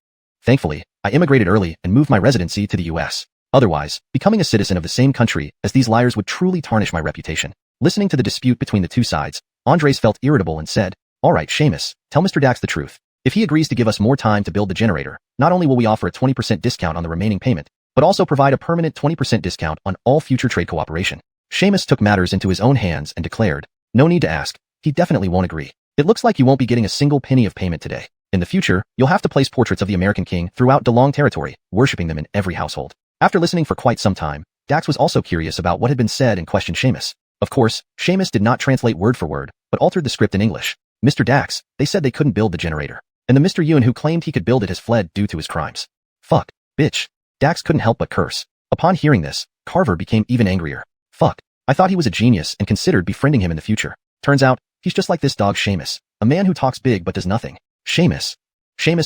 Thankfully, I immigrated early and moved my residency to the US. Otherwise, becoming a citizen of the same country as these liars would truly tarnish my reputation." Listening to the dispute between the two sides, Andres felt irritable and said, "All right, Seamus, tell Mr. Dax the truth. If he agrees to give us more time to build the generator, not only will we offer a 20% discount on the remaining payment, but also provide a permanent 20% discount on all future trade cooperation." Seamus took matters into his own hands and declared, "No need to ask. He definitely won't agree. It looks like you won't be getting a single penny of payment today. In the future, you'll have to place portraits of the American king throughout DeLong territory, worshipping them in every household." After listening for quite some time, Dax was also curious about what had been said and questioned Seamus. Of course, Seamus did not translate word for word, but altered the script in English. "Mr. Dax, they said they couldn't build the generator. And the Mr. Yun who claimed he could build it has fled due to his crimes." "Fuck, bitch." Dax couldn't help but curse. Upon hearing this, Carver became even angrier. "Fuck, I thought he was a genius and considered befriending him in the future. Turns out, he's just like this dog Seamus, a man who talks big but does nothing." Seamus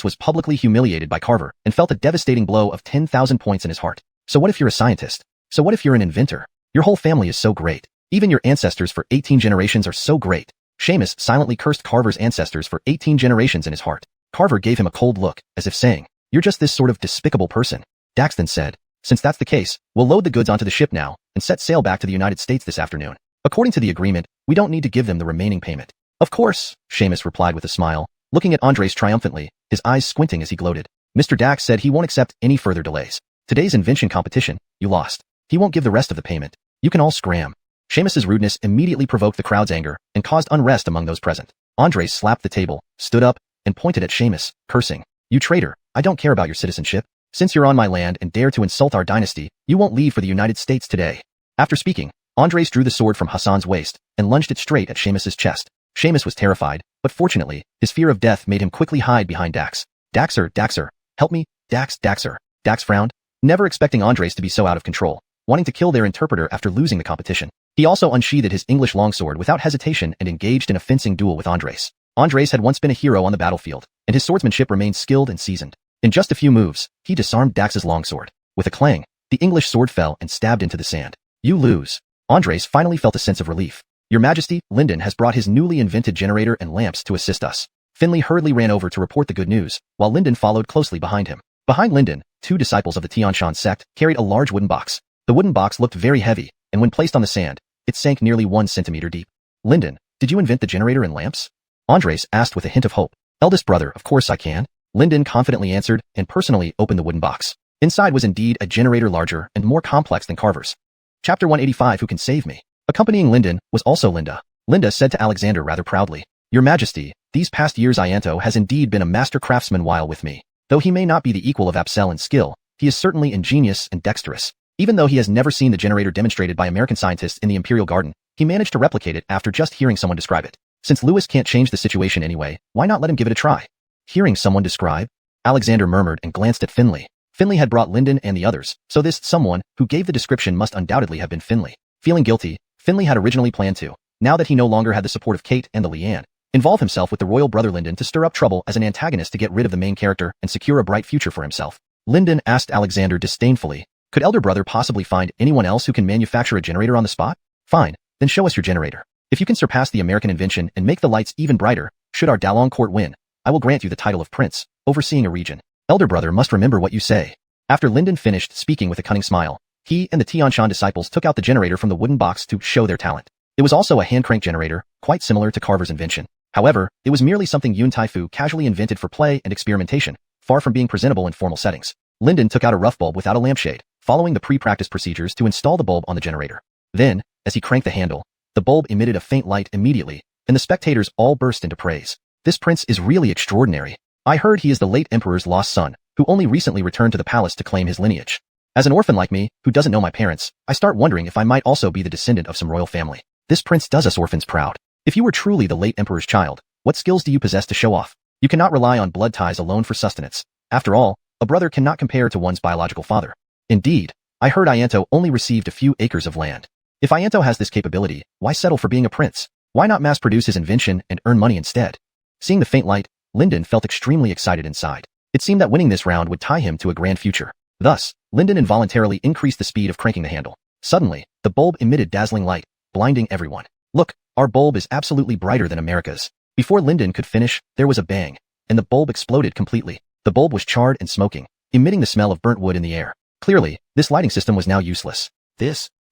was publicly humiliated by Carver and felt a devastating blow of 10,000 points in his heart. So what if you're a scientist? So what if you're an inventor? Your whole family is so great. Even your ancestors for 18 generations are so great. Seamus silently cursed Carver's ancestors for 18 generations in his heart. Carver gave him a cold look, as if saying, "You're just this sort of despicable person." Dax then said, "Since that's the case, we'll load the goods onto the ship now and set sail back to the United States this afternoon. According to the agreement, we don't need to give them the remaining payment." "Of course," Seamus replied with a smile, looking at Andres triumphantly, his eyes squinting as he gloated. "Mr. Dax said he won't accept any further delays. Today's invention competition, you lost. He won't give the rest of the payment. You can all scram." Seamus's rudeness immediately provoked the crowd's anger and caused unrest among those present. Andres slapped the table, stood up, and pointed at Seamus, cursing, "You traitor, I don't care about your citizenship. Since you're on my land and dare to insult our dynasty, you won't leave for the United States today." After speaking, Andres drew the sword from Hassan's waist and lunged it straight at Seamus's chest. Seamus was terrified, but fortunately, his fear of death made him quickly hide behind Dax. Daxer, help me, Daxer." Dax frowned, never expecting Andres to be so out of control, wanting to kill their interpreter after losing the competition. He also unsheathed his English longsword without hesitation and engaged in a fencing duel with Andres. Andres had once been a hero on the battlefield, and his swordsmanship remained skilled and seasoned. In just a few moves, he disarmed Dax's longsword. With a clang, the English sword fell and stabbed into the sand. "You lose." Andres finally felt a sense of relief. "Your Majesty, Lyndon has brought his newly invented generator and lamps to assist us." Finley hurriedly ran over to report the good news, while Lyndon followed closely behind him. Behind Lyndon, 2 disciples of the Tianshan sect carried a large wooden box. The wooden box looked very heavy, and when placed on the sand, it sank nearly 1 centimeter deep. Lyndon, did you invent the generator and lamps? Andres asked with a hint of hope. Eldest brother, of course I can. Lyndon confidently answered and personally opened the wooden box. Inside was indeed a generator larger and more complex than Carver's. Chapter 185 Who Can Save Me? Accompanying Lyndon was also Linda. Linda said to Alexander rather proudly, Your Majesty, these past years Ianto has indeed been a master craftsman while with me. Though he may not be the equal of Apsel in skill, he is certainly ingenious and dexterous. Even though he has never seen the generator demonstrated by American scientists in the Imperial Garden, he managed to replicate it after just hearing someone describe it. Since Lewis can't change the situation anyway, why not let him give it a try? Hearing someone describe? Alexander murmured and glanced at Finley. Finley had brought Lyndon and the others, so this someone who gave the description must undoubtedly have been Finley. Feeling guilty, Finley had originally planned to, now that he no longer had the support of Kate and the Leanne, involve himself with the royal brother Lyndon to stir up trouble as an antagonist to get rid of the main character and secure a bright future for himself. Lyndon asked Alexander disdainfully, Could elder brother possibly find anyone else who can manufacture a generator on the spot? Fine, then show us your generator. If you can surpass the American invention and make the lights even brighter, should our Dalong court win, I will grant you the title of prince, overseeing a region. Elder brother must remember what you say. After Lyndon finished speaking with a cunning smile, he and the Tianshan disciples took out the generator from the wooden box to show their talent. It was also a hand-crank generator, quite similar to Carver's invention. However, it was merely something Yun Taifu casually invented for play and experimentation, far from being presentable in formal settings. Lyndon took out a rough bulb without a lampshade, following the pre-practice procedures to install the bulb on the generator. Then, as he cranked the handle, the bulb emitted a faint light immediately, and the spectators all burst into praise. This prince is really extraordinary. I heard he is the late emperor's lost son, who only recently returned to the palace to claim his lineage. As an orphan like me, who doesn't know my parents, I start wondering if I might also be the descendant of some royal family. This prince does us orphans proud. If you were truly the late emperor's child, what skills do you possess to show off? You cannot rely on blood ties alone for sustenance. After all, a brother cannot compare to one's biological father. Indeed, I heard Ianto only received a few acres of land. If Ianto has this capability, why settle for being a prince? Why not mass-produce his invention and earn money instead? Seeing the faint light, Lyndon felt extremely excited inside. It seemed that winning this round would tie him to a grand future. Thus, Lyndon involuntarily increased the speed of cranking the handle. Suddenly, the bulb emitted dazzling light, blinding everyone. Look, our bulb is absolutely brighter than America's. Before Lyndon could finish, there was a bang, and the bulb exploded completely. The bulb was charred and smoking, emitting the smell of burnt wood in the air. Clearly, this lighting system was now useless.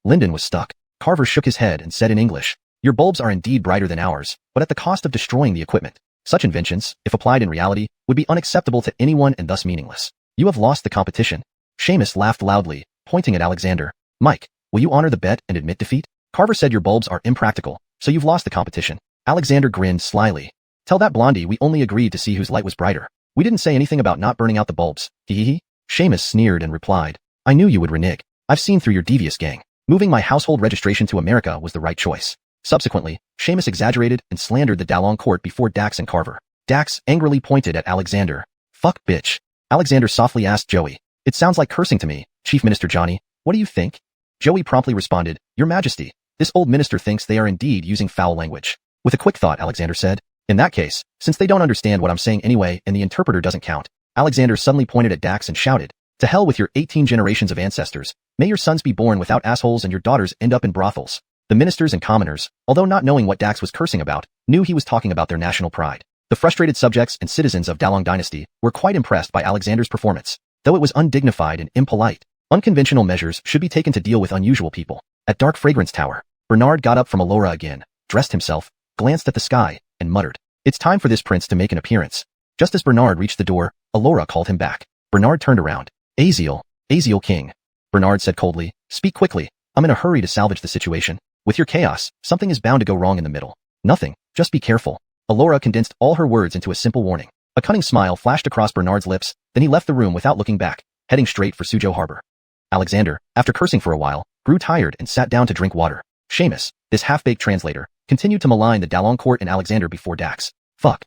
Lyndon was stuck. Carver shook his head and said in English, Your bulbs are indeed brighter than ours, but at the cost of destroying the equipment. Such inventions, if applied in reality, would be unacceptable to anyone and thus meaningless. You have lost the competition. Seamus laughed loudly, pointing at Alexander. Mike, will you honor the bet and admit defeat? Carver said your bulbs are impractical, so you've lost the competition. Alexander grinned slyly. Tell that blondie we only agreed to see whose light was brighter. We didn't say anything about not burning out the bulbs. Hee. Seamus sneered and replied, I knew you would renege. I've seen through your devious gang. Moving my household registration to America was the right choice. Subsequently, Seamus exaggerated and slandered the Dalong court before Dax and Carver. Dax angrily pointed at Alexander. Fuck bitch. Alexander softly asked Joey. It sounds like cursing to me, Chief Minister Johnny. What do you think? Joey promptly responded, Your Majesty, this old minister thinks they are indeed using foul language. With a quick thought, Alexander said. In that case, since they don't understand what I'm saying anyway and the interpreter doesn't count, Alexander suddenly pointed at Dax and shouted, To hell with your 18 generations of ancestors. May your sons be born without assholes and your daughters end up in brothels. The ministers and commoners, although not knowing what Dax was cursing about, knew he was talking about their national pride. The frustrated subjects and citizens of Dalong Dynasty were quite impressed by Alexander's performance, though it was undignified and impolite. Unconventional measures should be taken to deal with unusual people. At Dark Fragrance Tower, Bernard got up from Alora again, dressed himself, glanced at the sky, and muttered, It's time for this prince to make an appearance. Just as Bernard reached the door, Alora called him back. Bernard turned around. Aziel King. Bernard said coldly, Speak quickly. I'm in a hurry to salvage the situation. With your chaos, something is bound to go wrong in the middle. Nothing, just be careful. Alora condensed all her words into a simple warning. A cunning smile flashed across Bernard's lips, then he left the room without looking back, heading straight for Suzhou Harbor. Alexander, after cursing for a while, grew tired and sat down to drink water. Seamus, this half-baked translator, continued to malign the Dalong court and Alexander before Dax. Fuck,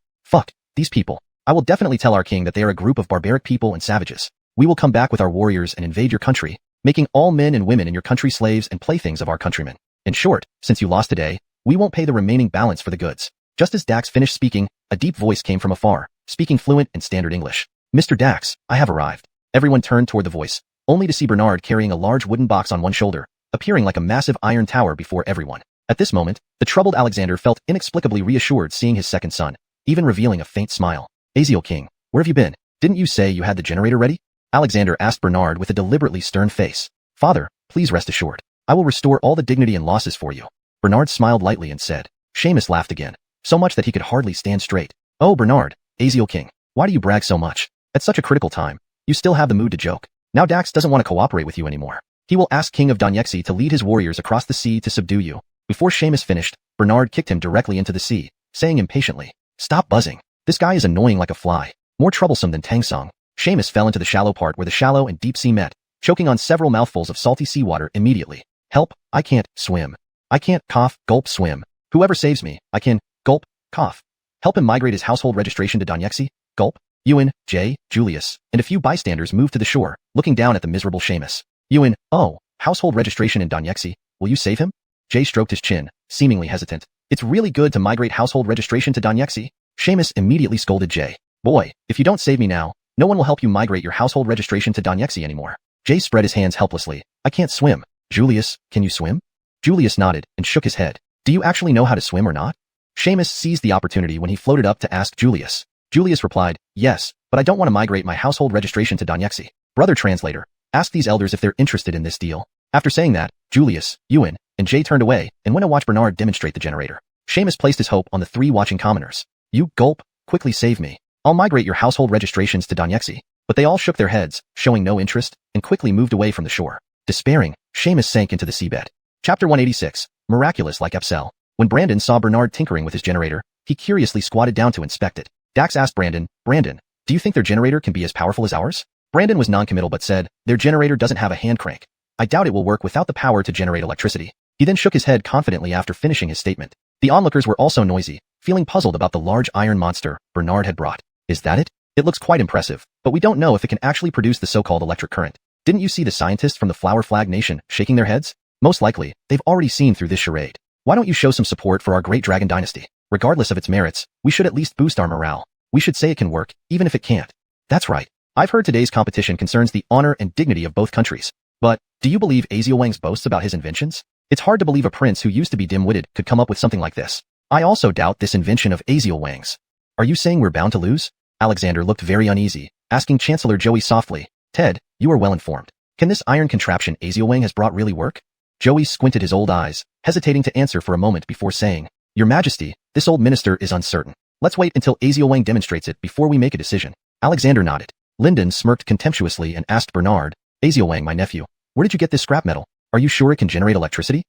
these people. I will definitely tell our king that they are a group of barbaric people and savages. We will come back with our warriors and invade your country, making all men and women in your country slaves and playthings of our countrymen. In short, since you lost today, we won't pay the remaining balance for the goods. Just as Dax finished speaking, a deep voice came from afar, speaking fluent and standard English. Mr. Dax, I have arrived. Everyone turned toward the voice, only to see Bernard carrying a large wooden box on one shoulder, appearing like a massive iron tower before everyone. At this moment, the troubled Alexander felt inexplicably reassured seeing his second son, even revealing a faint smile. Aziel King, where have you been? Didn't you say you had the generator ready? Alexander asked Bernard with a deliberately stern face. Father, please rest assured. I will restore all the dignity and losses for you. Bernard smiled lightly and said. Seamus laughed again, so much that he could hardly stand straight. Oh, Bernard, Aziel King, why do you brag so much? At such a critical time, you still have the mood to joke. Now Dax doesn't want to cooperate with you anymore. He will ask King of donghua to lead his warriors across the sea to subdue you. Before Seamus finished, Bernard kicked him directly into the sea, saying impatiently, Stop buzzing. This guy is annoying like a fly. More troublesome than Tangsung. Seamus fell into the shallow part where the shallow and deep sea met, choking on several mouthfuls of salty seawater immediately. Help, I can't swim. I can't cough, gulp, swim. Whoever saves me, I can gulp, cough. Help him migrate his household registration to donghua, gulp. Ewan, Jay, Julius, and a few bystanders moved to the shore, looking down at the miserable Seamus. Ewan, oh, household registration in donghua, will you save him? Jay stroked his chin, seemingly hesitant. It's really good to migrate household registration to donghua. Seamus immediately scolded Jay. Boy, if you don't save me now, no one will help you migrate your household registration to donghua anymore. Jay spread his hands helplessly. I can't swim. Julius, can you swim? Julius nodded and shook his head. Do you actually know how to swim or not? Seamus seized the opportunity when he floated up to ask Julius. Julius replied, yes, but I don't want to migrate my household registration to donghua. Brother translator, ask these elders if they're interested in this deal. After saying that, Julius, Ewan, and Jay turned away and went to watch Bernard demonstrate the generator. Seamus placed his hope on the three watching commoners. You, gulp, quickly save me. I'll migrate your household registrations to donghua. But they all shook their heads, showing no interest, and quickly moved away from the shore. Despairing, Seamus sank into the seabed. Chapter 186, Miraculous like Epsel. When Brandon saw Bernard tinkering with his generator, he curiously squatted down to inspect it. Dax asked Brandon, do you think their generator can be as powerful as ours? Brandon was non-committal but said, their generator doesn't have a hand crank. I doubt it will work without the power to generate electricity. He then shook his head confidently after finishing his statement. The onlookers were also noisy, feeling puzzled about the large iron monster Bernard had brought. Is that it? It looks quite impressive, but we don't know if it can actually produce the so-called electric current. Didn't you see the scientists from the Flower Flag Nation shaking their heads? Most likely, they've already seen through this charade. Why don't you show some support for our great dragon dynasty? Regardless of its merits, we should at least boost our morale. We should say it can work, even if it can't. That's right. I've heard today's competition concerns the honor and dignity of both countries. But, do you believe Aziel Wang's boasts about his inventions? It's hard to believe a prince who used to be dim-witted could come up with something like this. I also doubt this invention of Aziel Wang's. Are you saying we're bound to lose? Alexander looked very uneasy, asking Chancellor Joey softly, Ted, you are well informed. Can this iron contraption Aziel Wang has brought really work? Joey squinted his old eyes, hesitating to answer for a moment before saying, Your Majesty, this old minister is uncertain. Let's wait until Aziel Wang demonstrates it before we make a decision. Alexander nodded. Lyndon smirked contemptuously and asked Bernard, Aziel Wang, my nephew, where did you get this scrap metal? Are you sure it can generate electricity?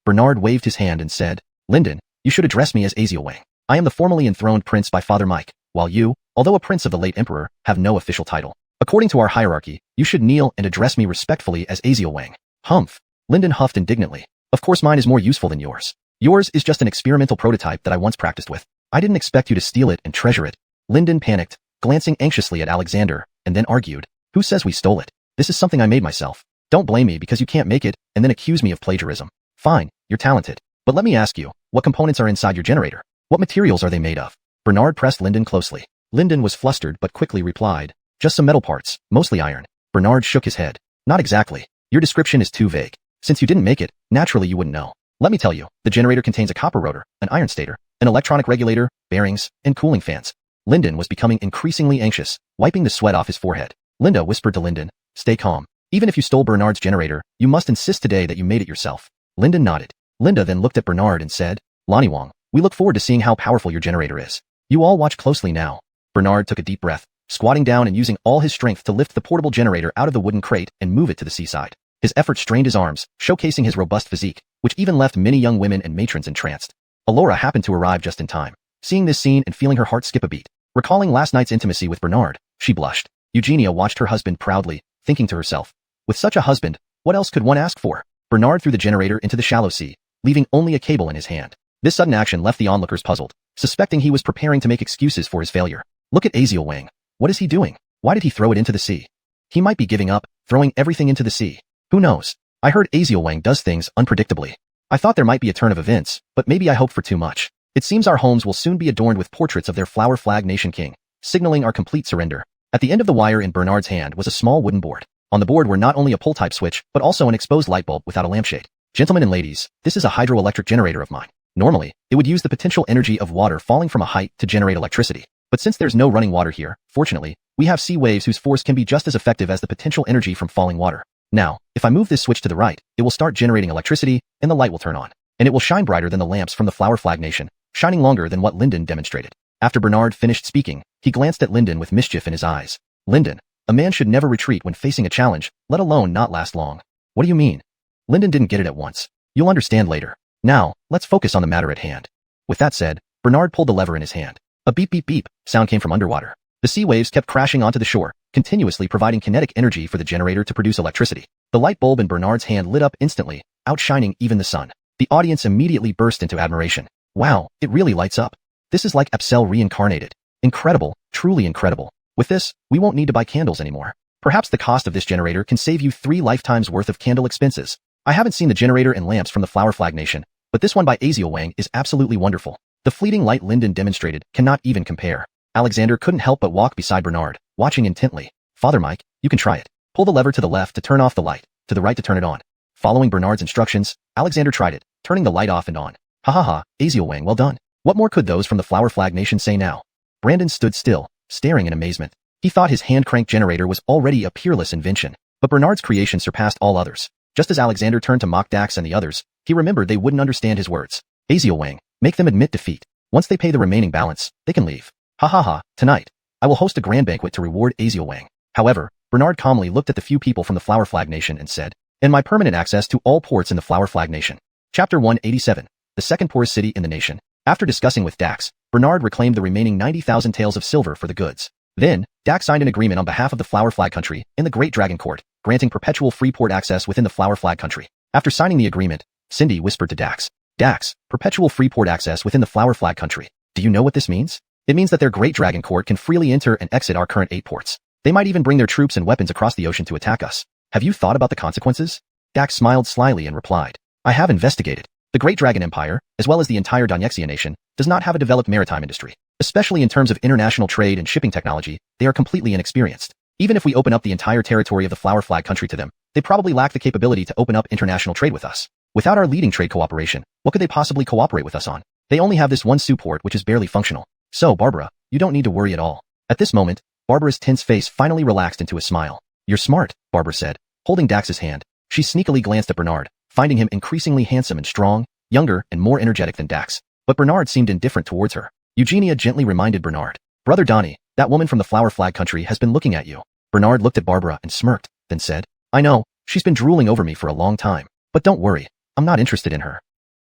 Bernard waved his hand and said, Lyndon, you should address me as Aziel Wang. I am the formally enthroned prince by Father Mike, while you, although a prince of the late emperor, have no official title. According to our hierarchy, you should kneel and address me respectfully as Aziel Wang. Humph. Lyndon huffed indignantly. Of course mine is more useful than yours. Yours is just an experimental prototype that I once practiced with. I didn't expect you to steal it and treasure it. Lyndon panicked, glancing anxiously at Alexander, and then argued, Who says we stole it? This is something I made myself. Don't blame me because you can't make it, and then accuse me of plagiarism. Fine, you're talented. But let me ask you, what components are inside your generator? What materials are they made of? Bernard pressed Lyndon closely. Lyndon was flustered but quickly replied, Just some metal parts, mostly iron. Bernard shook his head. Not exactly. Your description is too vague. Since you didn't make it, naturally you wouldn't know. Let me tell you, the generator contains a copper rotor, an iron stator, an electronic regulator, bearings, and cooling fans. Lyndon was becoming increasingly anxious, wiping the sweat off his forehead. Linda whispered to Lyndon, Stay calm. Even if you stole Bernard's generator, you must insist today that you made it yourself. Lyndon nodded. Linda then looked at Bernard and said, Lonnie Wong, we look forward to seeing how powerful your generator is. You all watch closely now. Bernard took a deep breath, squatting down and using all his strength to lift the portable generator out of the wooden crate and move it to the seaside. His effort strained his arms, showcasing his robust physique, which even left many young women and matrons entranced. Alora happened to arrive just in time. Seeing this scene and feeling her heart skip a beat, recalling last night's intimacy with Bernard, she blushed. Eugenia watched her husband proudly, thinking to herself, With such a husband, what else could one ask for? Bernard threw the generator into the shallow sea, leaving only a cable in his hand. This sudden action left the onlookers puzzled, suspecting he was preparing to make excuses for his failure. Look at Aziel Wang. What is he doing? Why did he throw it into the sea? He might be giving up, throwing everything into the sea. Who knows? I heard Aziel Wang does things unpredictably. I thought there might be a turn of events, but maybe I hoped for too much. It seems our homes will soon be adorned with portraits of their Flower Flag Nation king, signaling our complete surrender. At the end of the wire in Bernard's hand was a small wooden board. On the board were not only a pull-type switch, but also an exposed light bulb without a lampshade. Gentlemen and ladies, this is a hydroelectric generator of mine. Normally, it would use the potential energy of water falling from a height to generate electricity. But since there's no running water here, fortunately, we have sea waves whose force can be just as effective as the potential energy from falling water. Now, if I move this switch to the right, it will start generating electricity, and the light will turn on. and it will shine brighter than the lamps from the Flower Flag Nation, shining longer than what Lyndon demonstrated. After Bernard finished speaking, he glanced at Lyndon with mischief in his eyes. Lyndon, a man should never retreat when facing a challenge, let alone not last long. What do you mean? Lyndon didn't get it at once. You'll understand later. Now, let's focus on the matter at hand. With that said, Bernard pulled the lever in his hand. A beep beep beep sound came from underwater. The sea waves kept crashing onto the shore, continuously providing kinetic energy for the generator to produce electricity. The light bulb in Bernard's hand lit up instantly, outshining even the sun. The audience immediately burst into admiration. Wow, it really lights up. This is like Epsel reincarnated. Incredible, truly incredible. With this, we won't need to buy candles anymore. Perhaps the cost of this generator can save you 3 lifetimes worth of candle expenses. I haven't seen the generator and lamps from the Flower Flag Nation, but this one by Wang is absolutely wonderful. The fleeting light Lyndon demonstrated cannot even compare. Alexander couldn't help but walk beside Bernard, watching intently. Father Mike, you can try it. Pull the lever to the left to turn off the light, to the right to turn it on. Following Bernard's instructions, Alexander tried it, turning the light off and on. Ha ha ha, Wang, well done. What more could those from the Flower Flag Nation say now? Brandon stood still, staring in amazement. He thought his hand-crank generator was already a peerless invention, but Bernard's creation surpassed all others. Just as Alexander turned to mock Dax and the others, he remembered they wouldn't understand his words. Wang, make them admit defeat. Once they pay the remaining balance, they can leave. Ha ha ha, tonight, I will host a grand banquet to reward Wang. However, Bernard calmly looked at the few people from the Flower Flag Nation and said, and my permanent access to all ports in the Flower Flag Nation. Chapter 187, the second poorest city in the nation. After discussing with Dax, Bernard reclaimed the remaining 90,000 taels of silver for the goods. Then, Dax signed an agreement on behalf of the Flower Flag Country in the Great Dragon Court, granting perpetual free port access within the Flower Flag Country. After signing the agreement, Cindy whispered to Dax, Dax, perpetual free port access within the Flower Flag Country. Do you know what this means? It means that their Great Dragon Court can freely enter and exit our current 8 ports. They might even bring their troops and weapons across the ocean to attack us. Have you thought about the consequences? Dax smiled slyly and replied, I have investigated. The Great Dragon Empire, as well as the entire Donghua nation, does not have a developed maritime industry. Especially in terms of international trade and shipping technology, they are completely inexperienced. Even if we open up the entire territory of the Flower Flag Country to them, they probably lack the capability to open up international trade with us. Without our leading trade cooperation, what could they possibly cooperate with us on? They only have this one port which is barely functional. So, Barbara, you don't need to worry at all. At this moment, Barbara's tense face finally relaxed into a smile. You're smart, Barbara said, holding Dax's hand. She sneakily glanced at Bernard, finding him increasingly handsome and strong, younger and more energetic than Dax. But Bernard seemed indifferent towards her. Eugenia gently reminded Bernard, Brother Donnie, that woman from the Flower Flag Country has been looking at you. Bernard looked at Barbara and smirked, then said, I know, she's been drooling over me for a long time. But don't worry, I'm not interested in her.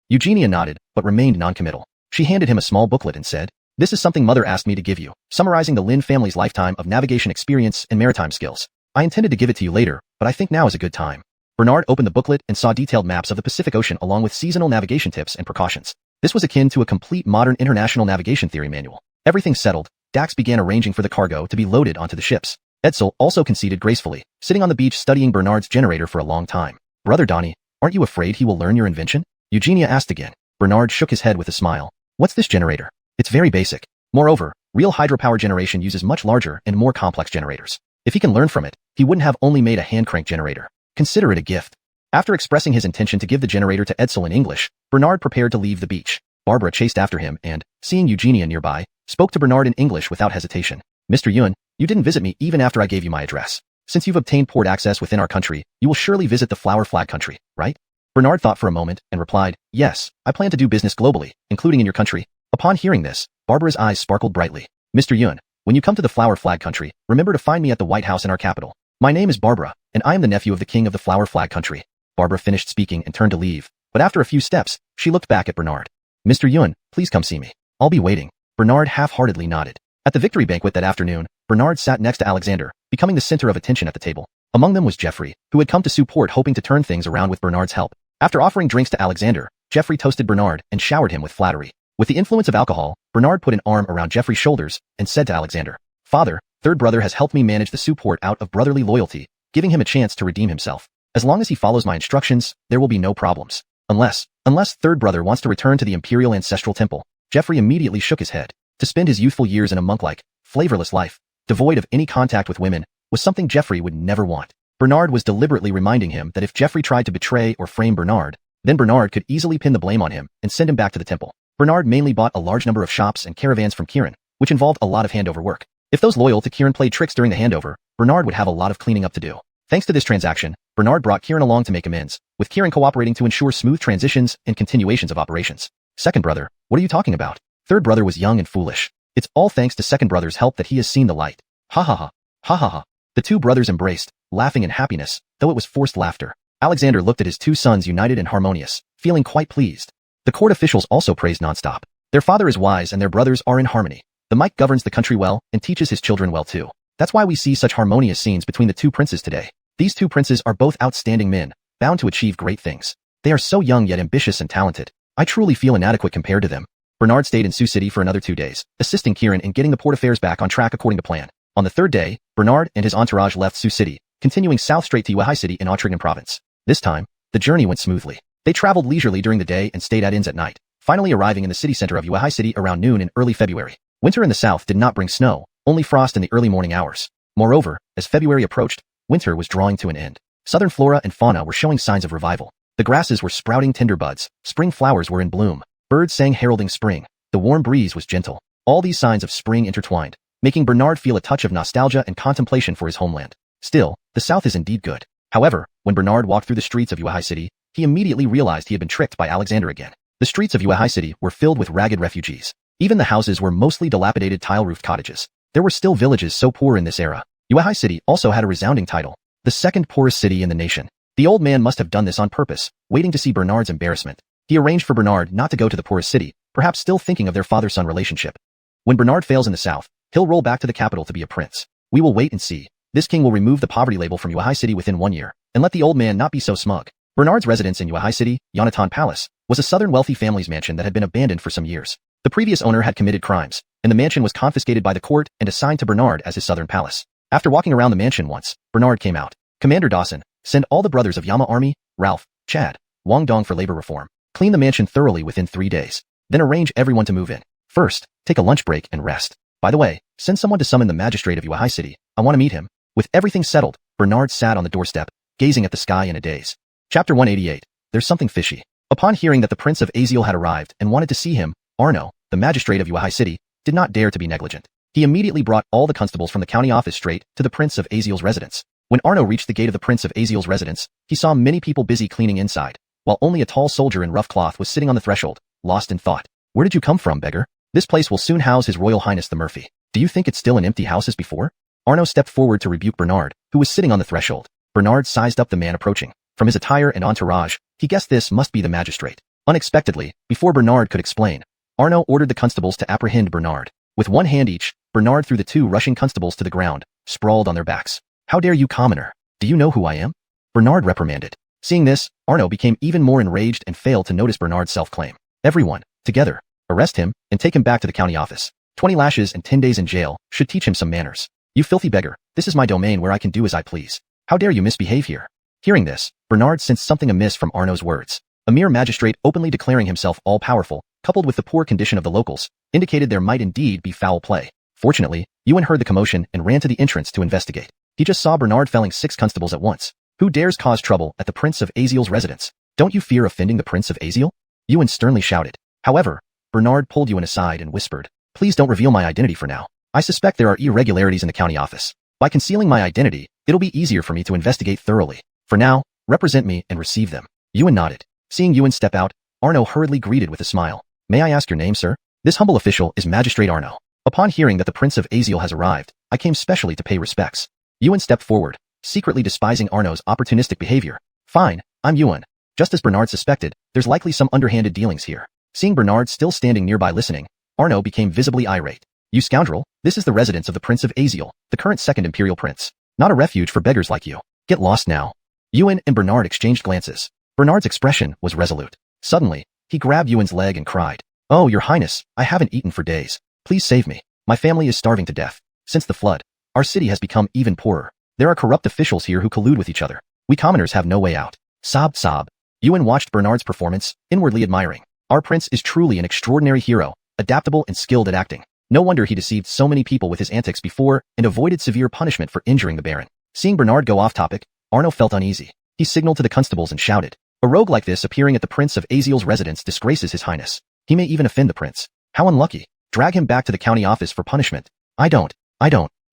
Eugenia nodded, but remained noncommittal. She handed him a small booklet and said, This is something Mother asked me to give you, summarizing the Lin family's lifetime of navigation experience and maritime skills. I intended to give it to you later, but I think now is a good time. Bernard opened the booklet and saw detailed maps of the Pacific Ocean along with seasonal navigation tips and precautions. This was akin to a complete modern international navigation theory manual. Everything settled, Dax began arranging for the cargo to be loaded onto the ships. Edsel also conceded gracefully, sitting on the beach studying Bernard's generator for a long time. Brother Donnie, aren't you afraid he will learn your invention? Eugenia asked again. Bernard shook his head with a smile. What's this generator? It's very basic. Moreover, real hydropower generation uses much larger and more complex generators. If he can learn from it, he wouldn't have only made a hand-crank generator. Consider it a gift. After expressing his intention to give the generator to Edsel in English, Bernard prepared to leave the beach. Barbara chased after him and, seeing Eugenia nearby, spoke to Bernard in English without hesitation. Mr. Yun, you didn't visit me even after I gave you my address. Since you've obtained port access within our country, you will surely visit the Flower Flag Country, right? Bernard thought for a moment and replied, Yes, I plan to do business globally, including in your country. Upon hearing this, Barbara's eyes sparkled brightly. Mr. Yun, when you come to the Flower Flag Country, remember to find me at the White House in our capital. My name is Barbara, and I am the nephew of the king of the Flower Flag Country. Barbara finished speaking and turned to leave, but after a few steps, she looked back at Bernard. Mr. Yun, please come see me. I'll be waiting. Bernard half-heartedly nodded. At the victory banquet that afternoon, Bernard sat next to Alexander, becoming the center of attention at the table. Among them was Jeffrey, who had come to support hoping to turn things around with Bernard's help. After offering drinks to Alexander, Jeffrey toasted Bernard and showered him with flattery. With the influence of alcohol, Bernard put an arm around Jeffrey's shoulders and said to Alexander, Father, third brother has helped me manage the support out of brotherly loyalty, giving him a chance to redeem himself. As long as he follows my instructions, there will be no problems. Unless third brother wants to return to the Imperial Ancestral Temple. Jeffrey immediately shook his head. To spend his youthful years in a monk-like, flavorless life, devoid of any contact with women, was something Jeffrey would never want. Bernard was deliberately reminding him that if Jeffrey tried to betray or frame Bernard, then Bernard could easily pin the blame on him and send him back to the temple. Bernard mainly bought a large number of shops and caravans from Kieran, which involved a lot of handover work. If those loyal to Kieran played tricks during the handover, Bernard would have a lot of cleaning up to do. Thanks to this transaction, Bernard brought Kieran along to make amends, with Kieran cooperating to ensure smooth transitions and continuations of operations. Second brother, what are you talking about? Third brother was young and foolish. It's all thanks to second brother's help that he has seen the light. Ha ha ha. Ha ha ha. The two brothers embraced, laughing in happiness, though it was forced laughter. Alexander looked at his two sons united and harmonious, feeling quite pleased. The court officials also praised nonstop. Their father is wise and their brothers are in harmony. The Mike governs the country well and teaches his children well too. That's why we see such harmonious scenes between the two princes today. These two princes are both outstanding men, bound to achieve great things. They are so young yet ambitious and talented. I truly feel inadequate compared to them. Bernard stayed in Sioux City for another 2 days, assisting Kieran in getting the port affairs back on track according to plan. On the third day, Bernard and his entourage left Sioux City, continuing south straight to Unify City in Otrigan Province. This time, the journey went smoothly. They traveled leisurely during the day and stayed at inns at night, finally arriving in the city center of Unify City around noon in early February. Winter in the south did not bring snow, only frost in the early morning hours. Moreover, as February approached, winter was drawing to an end. Southern flora and fauna were showing signs of revival. The grasses were sprouting tender buds, spring flowers were in bloom, birds sang heralding spring, the warm breeze was gentle. All these signs of spring intertwined, making Bernard feel a touch of nostalgia and contemplation for his homeland. Still, the south is indeed good. However, when Bernard walked through the streets of Unify City, he immediately realized he had been tricked by Alexander again. The streets of Unify City were filled with ragged refugees. Even the houses were mostly dilapidated tile-roofed cottages. There were still villages so poor in this era. Unify City also had a resounding title, the second poorest city in the nation. The old man must have done this on purpose, waiting to see Bernard's embarrassment. He arranged for Bernard not to go to the poorest city, perhaps still thinking of their father-son relationship. When Bernard fails in the south, he'll roll back to the capital to be a prince. We will wait and see. This king will remove the poverty label from Unify City within 1 year, and let the old man not be so smug. Bernard's residence in Unify City, Yonatan Palace, was a southern wealthy family's mansion that had been abandoned for some years. The previous owner had committed crimes, and the mansion was confiscated by the court and assigned to Bernard as his southern palace. After walking around the mansion once, Bernard came out. Commander Dawson, send all the brothers of Yama Army, Ralph, Chad, Wang Dong for labor reform. Clean the mansion thoroughly within 3 days. Then arrange everyone to move in. First, take a lunch break and rest. By the way, send someone to summon the magistrate of Unify City. I want to meet him. With everything settled, Bernard sat on the doorstep, gazing at the sky in a daze. Chapter 188. There's something fishy. Upon hearing that the Prince of Aziel had arrived and wanted to see him, Arno, the magistrate of Unify City, did not dare to be negligent. He immediately brought all the constables from the county office straight to the Prince of Aziel's residence. When Arno reached the gate of the Prince of Aziel's residence, he saw many people busy cleaning inside, while only a tall soldier in rough cloth was sitting on the threshold, lost in thought. Where did you come from, beggar? This place will soon house His Royal Highness the Murphy. Do you think it's still an empty house as before? Arno stepped forward to rebuke Bernard, who was sitting on the threshold. Bernard sized up the man approaching. From his attire and entourage, he guessed this must be the magistrate. Unexpectedly, before Bernard could explain, Arno ordered the constables to apprehend Bernard. With one hand each, Bernard threw the two rushing constables to the ground, sprawled on their backs. How dare you, commoner? Do you know who I am? Bernard reprimanded. Seeing this, Arno became even more enraged and failed to notice Bernard's self-claim. Everyone, together, arrest him and take him back to the county office. 20 lashes and 10 days in jail should teach him some manners. You filthy beggar, this is my domain where I can do as I please. How dare you misbehave here? Hearing this, Bernard sensed something amiss from Arno's words. A mere magistrate openly declaring himself all-powerful, coupled with the poor condition of the locals, indicated there might indeed be foul play. Fortunately, Ewan heard the commotion and ran to the entrance to investigate. He just saw Bernard felling 6 constables at once. Who dares cause trouble at the Prince of Aziel's residence? Don't you fear offending the Prince of Aziel? Ewan sternly shouted. However, Bernard pulled Ewan aside and whispered, Please don't reveal my identity for now. I suspect there are irregularities in the county office. By concealing my identity, it'll be easier for me to investigate thoroughly. For now, represent me and receive them. Ewan nodded. Seeing Ewan step out, Arno hurriedly greeted with a smile. May I ask your name, sir? This humble official is Magistrate Arno. Upon hearing that the Prince of Aziel has arrived, I came specially to pay respects. Ewan stepped forward, secretly despising Arno's opportunistic behavior. Fine, I'm Ewan. Just as Bernard suspected, there's likely some underhanded dealings here. Seeing Bernard still standing nearby listening, Arno became visibly irate. You scoundrel, this is the residence of the Prince of Aziel, the current second imperial prince. Not a refuge for beggars like you. Get lost now. Ewan and Bernard exchanged glances. Bernard's expression was resolute. Suddenly, he grabbed Ewan's leg and cried, Oh, your highness, I haven't eaten for days. Please save me. My family is starving to death. Since the flood, our city has become even poorer. There are corrupt officials here who collude with each other. We commoners have no way out. Sob, sob. Ewan watched Bernard's performance, inwardly admiring. Our prince is truly an extraordinary hero, adaptable and skilled at acting. No wonder he deceived so many people with his antics before and avoided severe punishment for injuring the Baron. Seeing Bernard go off topic, Arno felt uneasy. He signaled to the constables and shouted, A rogue like this appearing at the Prince of Aziel's residence disgraces his highness. He may even offend the prince. How unlucky. Drag him back to the county office for punishment. I don't.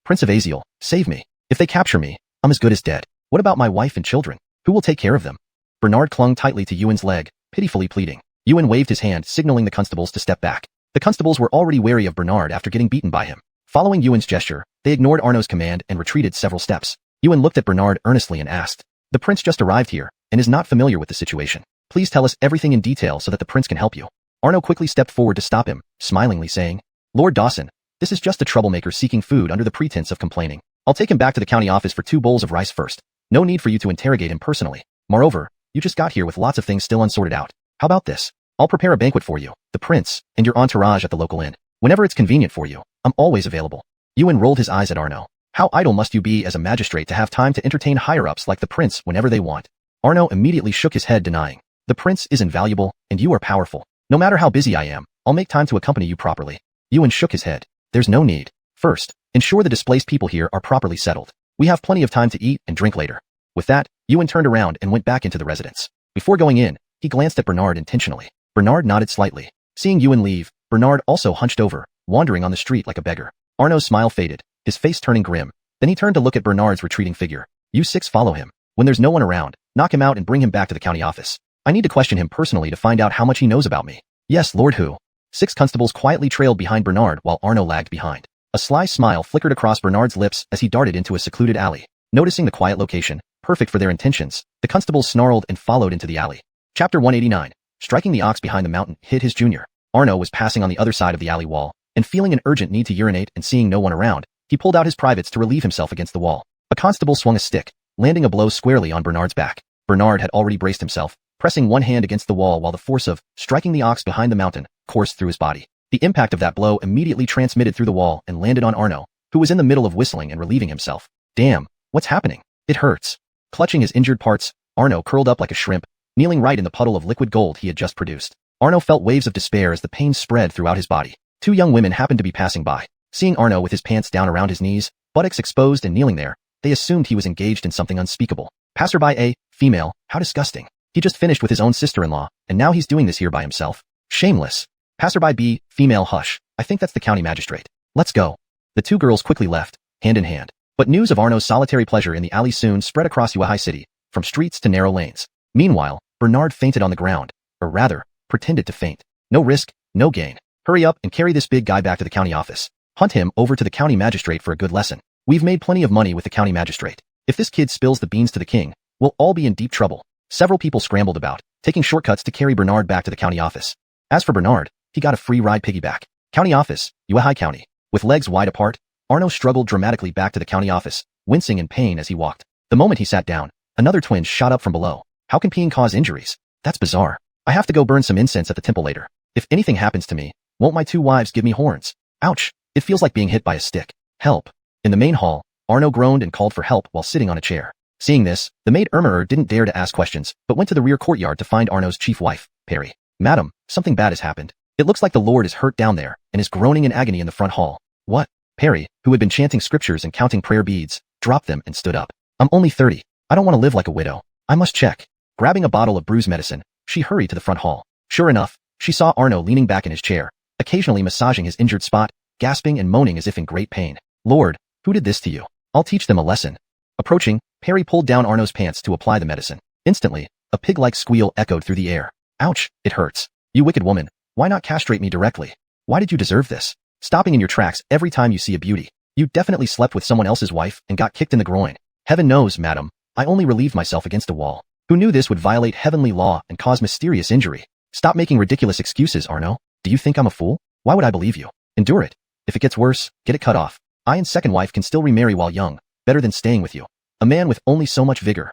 Prince of Aziel, save me. If they capture me, I'm as good as dead. What about my wife and children? Who will take care of them? Bernard clung tightly to Yuan's leg, pitifully pleading. Yuan waved his hand, signaling the constables to step back. The constables were already wary of Bernard after getting beaten by him. Following Yuan's gesture, they ignored Arno's command and retreated several steps. Yuan looked at Bernard earnestly and asked, "The prince just arrived here and is not familiar with the situation. Please tell us everything in detail so that the prince can help you." Arno quickly stepped forward to stop him, smilingly saying, "Lord Dawson, this is just a troublemaker seeking food under the pretense of complaining. I'll take him back to the county office for 2 bowls of rice first. No need for you to interrogate him personally. Moreover, you just got here with lots of things still unsorted out. How about this? I'll prepare a banquet for you, the prince, and your entourage at the local inn. Whenever it's convenient for you, I'm always available." Yuan rolled his eyes at Arno. "How idle must you be as a magistrate to have time to entertain higher-ups like the prince whenever they want?" Arno immediately shook his head, denying, "The prince is invaluable, and you are powerful. No matter how busy I am, I'll make time to accompany you properly." Yuan shook his head. "There's no need. First, ensure the displaced people here are properly settled. We have plenty of time to eat and drink later." With that, Yuan turned around and went back into the residence. Before going in, he glanced at Bernard intentionally. Bernard nodded slightly. Seeing Yuan leave, Bernard also hunched over, wandering on the street like a beggar. Arno's smile faded, his face turning grim. Then he turned to look at Bernard's retreating figure. "You 6 follow him. When there's no one around, knock him out and bring him back to the county office. I need to question him personally to find out how much he knows about me." "Yes, Lord Hu." 6 constables quietly trailed behind Bernard while Arno lagged behind. A sly smile flickered across Bernard's lips as he darted into a secluded alley. Noticing the quiet location, perfect for their intentions, the constables snarled and followed into the alley. Chapter 189. Striking the ox behind the mountain hit his junior. Arno was passing on the other side of the alley wall, and feeling an urgent need to urinate and seeing no one around, he pulled out his privates to relieve himself against the wall. A constable swung a stick, landing a blow squarely on Bernard's back. Bernard had already braced himself, pressing one hand against the wall while the force of striking the ox behind the mountain coursed through his body. The impact of that blow immediately transmitted through the wall and landed on Arno, who was in the middle of whistling and relieving himself. "Damn, what's happening? It hurts." Clutching his injured parts, Arno curled up like a shrimp, kneeling right in the puddle of liquid gold he had just produced. Arno felt waves of despair as the pain spread throughout his body. 2 young women happened to be passing by. Seeing Arno with his pants down around his knees, buttocks exposed and kneeling there, they assumed he was engaged in something unspeakable. Passerby A, female, how disgusting. He just finished with his own sister-in-law, and now he's doing this here by himself. Shameless. Passerby B, female, hush. I think that's the county magistrate. Let's go. The 2 girls quickly left, hand in hand. But news of Arno's solitary pleasure in the alley soon spread across Yuehai City, from streets to narrow lanes. Meanwhile, Bernard fainted on the ground, or rather, pretended to faint. No risk, no gain. Hurry up and carry this big guy back to the county office. Hunt him over to the county magistrate for a good lesson. We've made plenty of money with the county magistrate. If this kid spills the beans to the king, we'll all be in deep trouble. Several people scrambled about, taking shortcuts to carry Bernard back to the county office. As for Bernard, he got a free ride piggyback. County office, Yuehai County. With legs wide apart, Arno struggled dramatically back to the county office, wincing in pain as he walked. The moment he sat down, another twinge shot up from below. How can peeing cause injuries? That's bizarre. I have to go burn some incense at the temple later. If anything happens to me, won't my 2 wives give me horns? Ouch, it feels like being hit by a stick. Help. In the main hall, Arno groaned and called for help while sitting on a chair. Seeing this, the maid Ermerer didn't dare to ask questions, but went to the rear courtyard to find Arno's chief wife, Perry. "Madam, something bad has happened. It looks like the Lord is hurt down there and is groaning in agony in the front hall." "What?" Perry, who had been chanting scriptures and counting prayer beads, dropped them and stood up. "I'm only 30. I don't want to live like a widow. I must check." Grabbing a bottle of bruise medicine, she hurried to the front hall. Sure enough, she saw Arno leaning back in his chair, occasionally massaging his injured spot, gasping and moaning as if in great pain. "Lord, who did this to you? I'll teach them a lesson." Approaching, Perry pulled down Arno's pants to apply the medicine. Instantly, a pig-like squeal echoed through the air. "Ouch, it hurts. You wicked woman, why not castrate me directly? Why did you deserve this? Stopping in your tracks every time you see a beauty. You definitely slept with someone else's wife and got kicked in the groin." "Heaven knows, madam, I only relieved myself against a wall. Who knew this would violate heavenly law and cause mysterious injury?" "Stop making ridiculous excuses, Arno. Do you think I'm a fool? Why would I believe you? Endure it. If it gets worse, get it cut off. I and second wife can still remarry while young, better than staying with you. A man with only so much vigor."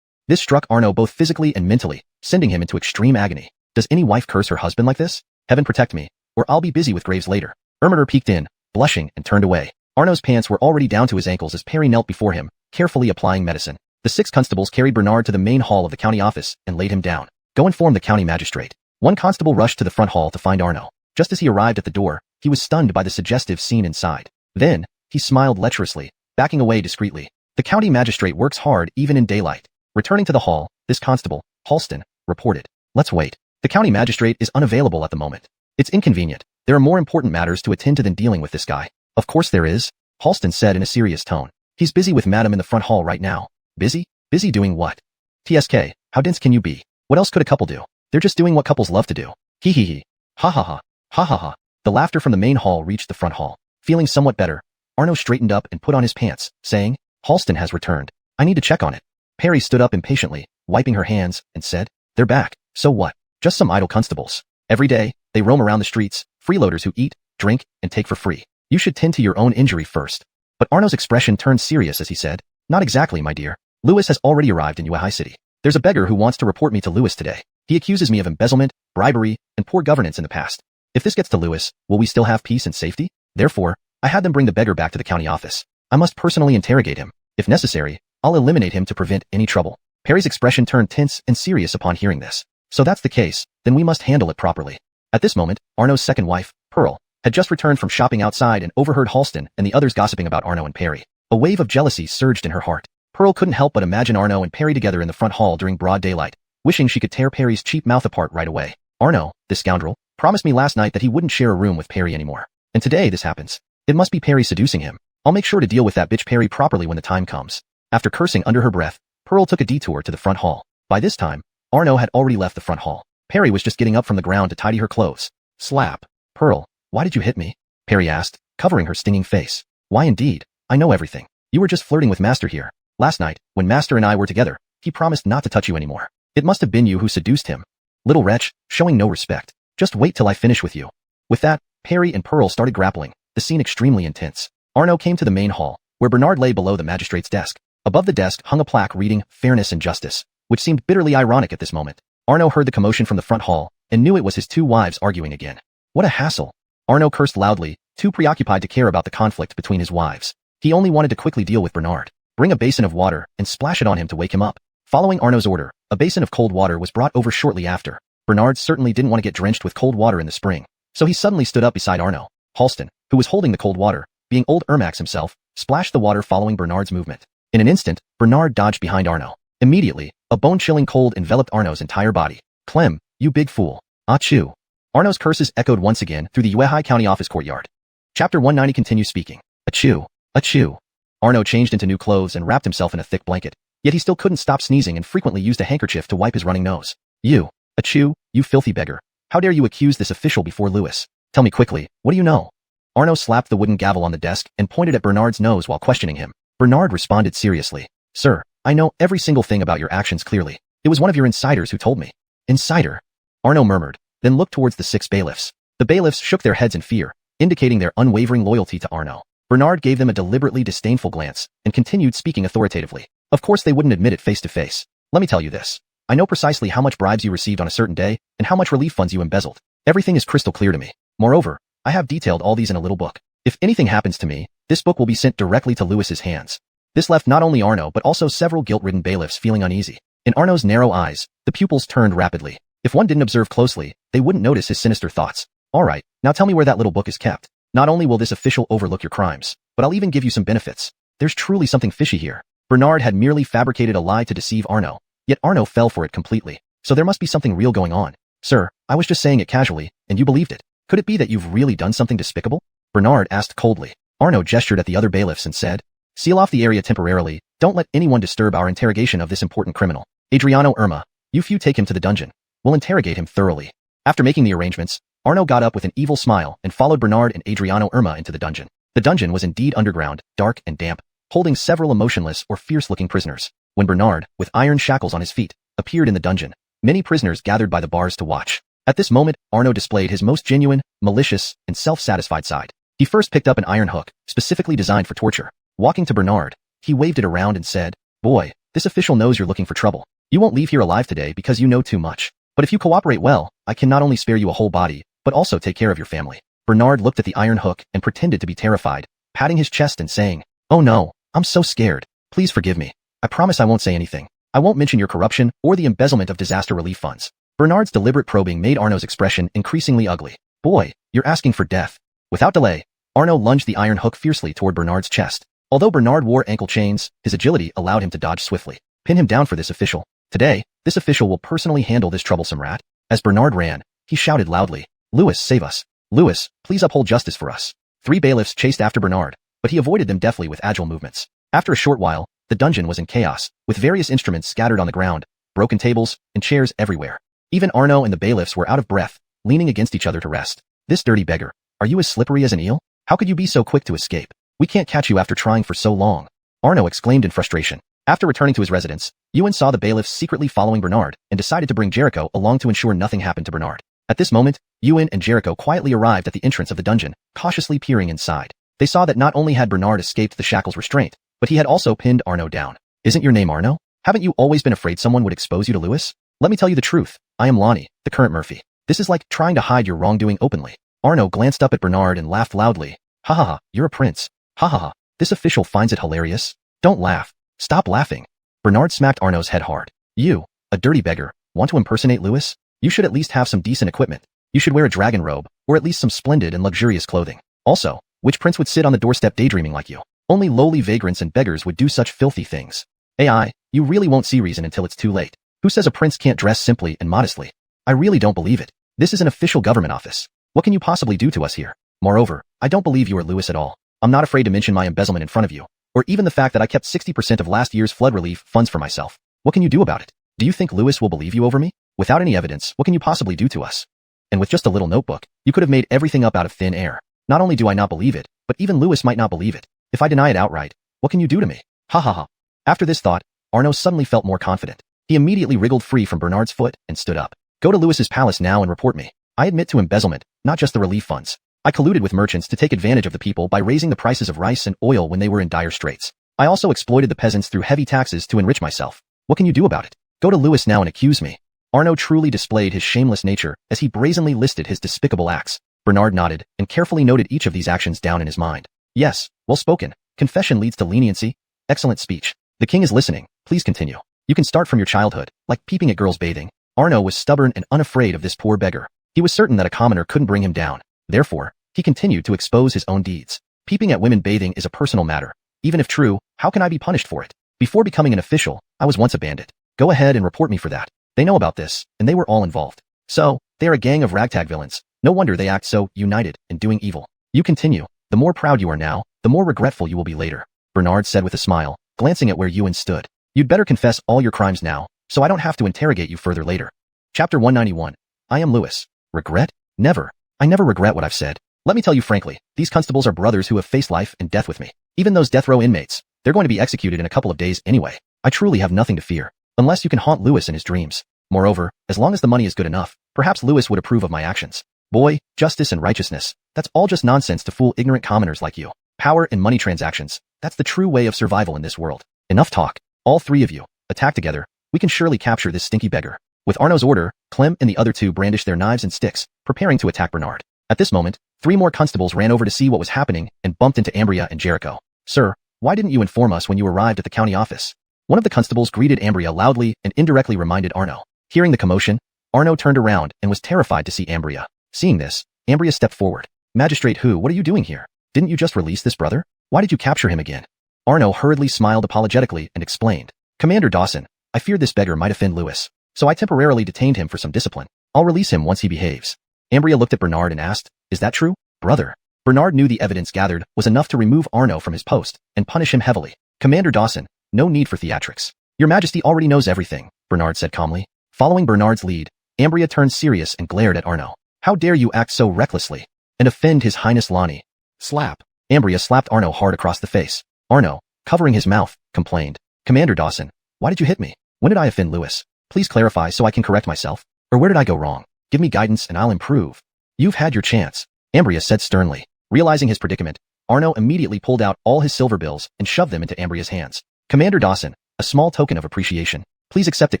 This struck Arno both physically and mentally, sending him into extreme agony. Does any wife curse her husband like this? Heaven protect me, or I'll be busy with graves later. Ermeter peeked in, blushing, and turned away. Arno's pants were already down to his ankles as Perry knelt before him, carefully applying medicine. The 6 constables carried Bernard to the main hall of the county office and laid him down. "Go inform the county magistrate." One constable rushed to the front hall to find Arno. Just as he arrived at the door, he was stunned by the suggestive scene inside. Then, he smiled lecherously, backing away discreetly. The county magistrate works hard even in daylight. Returning to the hall, this constable, Halston, reported. "Let's wait. The county magistrate is unavailable at the moment. It's inconvenient. There are more important matters to attend to than dealing with this guy." "Of course there is," Halston said in a serious tone. "He's busy with madam in the front hall right now." "Busy? Busy doing what? TSK, how dense can you be? What else could a couple do? They're just doing what couples love to do. Hee hee hee. Ha ha ha. Ha ha ha. The laughter from the main hall reached the front hall. Feeling somewhat better, Arno straightened up and put on his pants, saying, Halston has returned. I need to check on it. Perry stood up impatiently, wiping her hands, and said, They're back. So what? Just some idle constables. Every day, they roam around the streets, freeloaders who eat, drink, and take for free. You should tend to your own injury first. But Arno's expression turned serious as he said, Not exactly, my dear. Lewis has already arrived in Unify City. There's a beggar who wants to report me to Lewis today. He accuses me of embezzlement, bribery, and poor governance in the past. If this gets to Lewis, will we still have peace and safety? Therefore, I had them bring the beggar back to the county office. I must personally interrogate him. If necessary, I'll eliminate him to prevent any trouble. Perry's expression turned tense and serious upon hearing this. So that's the case, then we must handle it properly. At this moment, Arno's second wife, Pearl, had just returned from shopping outside and overheard Halston and the others gossiping about Arno and Perry. A wave of jealousy surged in her heart. Pearl couldn't help but imagine Arno and Perry together in the front hall during broad daylight, wishing she could tear Perry's cheap mouth apart right away. Arno, this scoundrel, promised me last night that he wouldn't share a room with Perry anymore. And today this happens. It must be Perry seducing him. I'll make sure to deal with that bitch Perry properly when the time comes. After cursing under her breath, Pearl took a detour to the front hall. By this time, Arno had already left the front hall. Perry was just getting up from the ground to tidy her clothes. Slap. Pearl, why did you hit me? Perry asked, covering her stinging face. Why indeed? I know everything. You were just flirting with Master here. Last night, when Master and I were together, he promised not to touch you anymore. It must have been you who seduced him. Little wretch, showing no respect. Just wait till I finish with you. With that, Perry and Pearl started grappling, the scene extremely intense. Arno came to the main hall, where Bernard lay below the magistrate's desk. Above the desk hung a plaque reading, Fairness and Justice, which seemed bitterly ironic at this moment. Arno heard the commotion from the front hall, and knew it was his two wives arguing again. What a hassle. Arno cursed loudly, too preoccupied to care about the conflict between his wives. He only wanted to quickly deal with Bernard. Bring a basin of water and splash it on him to wake him up. Following Arno's order, a basin of cold water was brought over shortly after. Bernard certainly didn't want to get drenched with cold water in the spring, so he suddenly stood up beside Arno. Halston, who was holding the cold water, being old Ermax himself, splashed the water following Bernard's movement. In an instant, Bernard dodged behind Arno. Immediately, a bone-chilling cold enveloped Arno's entire body. Clem, you big fool. Achoo. Arno's curses echoed once again through the Uehai County Office courtyard. Chapter 190 continues speaking. Achoo. Achoo. Arno changed into new clothes and wrapped himself in a thick blanket. Yet he still couldn't stop sneezing and frequently used a handkerchief to wipe his running nose. You. Achoo, you filthy beggar. How dare you accuse this official before Lewis? Tell me quickly, what do you know? Arno slapped the wooden gavel on the desk and pointed at Bernard's nose while questioning him. Bernard responded seriously. Sir, I know every single thing about your actions clearly. It was one of your insiders who told me. Insider? Arno murmured, then looked towards the 6 bailiffs. The bailiffs shook their heads in fear, indicating their unwavering loyalty to Arno. Bernard gave them a deliberately disdainful glance and continued speaking authoritatively. Of course they wouldn't admit it face to face. Let me tell you this. I know precisely how much bribes you received on a certain day and how much relief funds you embezzled. Everything is crystal clear to me. Moreover, I have detailed all these in a little book. If anything happens to me, this book will be sent directly to Lewis's hands. This left not only Arno but also several guilt-ridden bailiffs feeling uneasy. In Arno's narrow eyes, the pupils turned rapidly. If one didn't observe closely, they wouldn't notice his sinister thoughts. Alright, now tell me where that little book is kept. Not only will this official overlook your crimes, but I'll even give you some benefits. There's truly something fishy here. Bernard had merely fabricated a lie to deceive Arno, yet Arno fell for it completely. So there must be something real going on. Sir, I was just saying it casually, and you believed it. Could it be that you've really done something despicable? Bernard asked coldly. Arno gestured at the other bailiffs and said, Seal off the area temporarily, don't let anyone disturb our interrogation of this important criminal. Adriano Irma, you few take him to the dungeon. We'll interrogate him thoroughly. After making the arrangements, Arno got up with an evil smile and followed Bernard and Adriano Irma into the dungeon. The dungeon was indeed underground, dark and damp, holding several emotionless or fierce-looking prisoners. When Bernard, with iron shackles on his feet, appeared in the dungeon, many prisoners gathered by the bars to watch. At this moment, Arno displayed his most genuine, malicious, and self-satisfied side. He first picked up an iron hook, specifically designed for torture. Walking to Bernard, he waved it around and said, Boy, this official knows you're looking for trouble. You won't leave here alive today because you know too much. But if you cooperate well, I can not only spare you a whole body, but also take care of your family. Bernard looked at the iron hook and pretended to be terrified, patting his chest and saying, Oh no, I'm so scared. Please forgive me. I promise I won't say anything. I won't mention your corruption or the embezzlement of disaster relief funds. Bernard's deliberate probing made Arno's expression increasingly ugly. Boy, you're asking for death. Without delay, Arno lunged the iron hook fiercely toward Bernard's chest. Although Bernard wore ankle chains, his agility allowed him to dodge swiftly. Pin him down for this official. Today, this official will personally handle this troublesome rat. As Bernard ran, he shouted loudly, Lewis, save us. Lewis, please uphold justice for us. 3 bailiffs chased after Bernard, but he avoided them deftly with agile movements. After a short while, The dungeon was in chaos, with various instruments scattered on the ground, broken tables, and chairs everywhere. Even Arno and the bailiffs were out of breath, leaning against each other to rest. This dirty beggar. Are you as slippery as an eel? How could you be so quick to escape? We can't catch you after trying for so long. Arno exclaimed in frustration. After returning to his residence, Ewan saw the bailiffs secretly following Bernard and decided to bring Jericho along to ensure nothing happened to Bernard. At this moment, Ewan and Jericho quietly arrived at the entrance of the dungeon, cautiously peering inside. They saw that not only had Bernard escaped the shackles restraint, but he had also pinned Arno down. Isn't your name Arno? Haven't you always been afraid someone would expose you to Lewis? Let me tell you the truth. I am Lonnie, the current Murphy. This is like trying to hide your wrongdoing openly. Arno glanced up at Bernard and laughed loudly. Ha ha ha, you're a prince. Ha ha ha, this official finds it hilarious. Don't laugh. Stop laughing. Bernard smacked Arno's head hard. You, a dirty beggar, want to impersonate Lewis? You should at least have some decent equipment. You should wear a dragon robe, or at least some splendid and luxurious clothing. Also, which prince would sit on the doorstep daydreaming like you? Only lowly vagrants and beggars would do such filthy things. AI, you really won't see reason until it's too late. Who says a prince can't dress simply and modestly? I really don't believe it. This is an official government office. What can you possibly do to us here? Moreover, I don't believe you are Lewis at all. I'm not afraid to mention my embezzlement in front of you, or even the fact that I kept 60% of last year's flood relief funds for myself. What can you do about it? Do you think Lewis will believe you over me? Without any evidence, what can you possibly do to us? And with just a little notebook, you could have made everything up out of thin air. Not only do I not believe it, but even Lewis might not believe it. If I deny it outright, what can you do to me? Ha ha ha. After this thought, Arno suddenly felt more confident. He immediately wriggled free from Bernard's foot and stood up. Go to Lewis's palace now and report me. I admit to embezzlement, not just the relief funds. I colluded with merchants to take advantage of the people by raising the prices of rice and oil when they were in dire straits. I also exploited the peasants through heavy taxes to enrich myself. What can you do about it? Go to Lewis now and accuse me. Arno truly displayed his shameless nature as he brazenly listed his despicable acts. Bernard nodded and carefully noted each of these actions down in his mind. Yes, well spoken. Confession leads to leniency. Excellent speech. The king is listening. Please continue. You can start from your childhood, like peeping at girls bathing. Arno was stubborn and unafraid of this poor beggar. He was certain that a commoner couldn't bring him down. Therefore, he continued to expose his own deeds. Peeping at women bathing is a personal matter. Even if true, how can I be punished for it? Before becoming an official, I was once a bandit. Go ahead and report me for that. They know about this, and they were all involved. So, they are a gang of ragtag villains. No wonder they act so united in doing evil. You continue. The more proud you are now, the more regretful you will be later. Bernard said with a smile, glancing at where Ewan stood. You'd better confess all your crimes now, so I don't have to interrogate you further later. Chapter 191. I am Lewis. Regret? Never. I never regret what I've said. Let me tell you frankly, these constables are brothers who have faced life and death with me. Even those death row inmates, they're going to be executed in a couple of days anyway. I truly have nothing to fear. Unless you can haunt Lewis in his dreams. Moreover, as long as the money is good enough, perhaps Lewis would approve of my actions. Boy, justice and righteousness, that's all just nonsense to fool ignorant commoners like you. Power and money transactions, that's the true way of survival in this world. Enough talk. All three of you, attack together. We can surely capture this stinky beggar. With Arno's order, Clem and the other two brandished their knives and sticks, preparing to attack Bernard. At this moment, 3 more constables ran over to see what was happening and bumped into Ambria and Jericho. Sir, why didn't you inform us when you arrived at the county office? One of the constables greeted Ambria loudly and indirectly reminded Arno. Hearing the commotion, Arno turned around and was terrified to see Ambria. Seeing this, Ambria stepped forward. Magistrate who, what are you doing here? Didn't you just release this brother? Why did you capture him again? Arno hurriedly smiled apologetically and explained. Commander Dawson, I feared this beggar might offend Lewis, so I temporarily detained him for some discipline. I'll release him once he behaves. Ambria looked at Bernard and asked, is that true, brother? Bernard knew the evidence gathered was enough to remove Arno from his post and punish him heavily. Commander Dawson, no need for theatrics. Your Majesty already knows everything, Bernard said calmly. Following Bernard's lead, Ambria turned serious and glared at Arno. How dare you act so recklessly and offend His Highness Lonnie? Slap. Ambria slapped Arno hard across the face. Arno, covering his mouth, complained. Commander Dawson, why did you hit me? When did I offend Lewis? Please clarify so I can correct myself. Or where did I go wrong? Give me guidance and I'll improve. You've had your chance, Ambria said sternly. Realizing his predicament, Arno immediately pulled out all his silver bills and shoved them into Ambria's hands. Commander Dawson, a small token of appreciation. Please accept it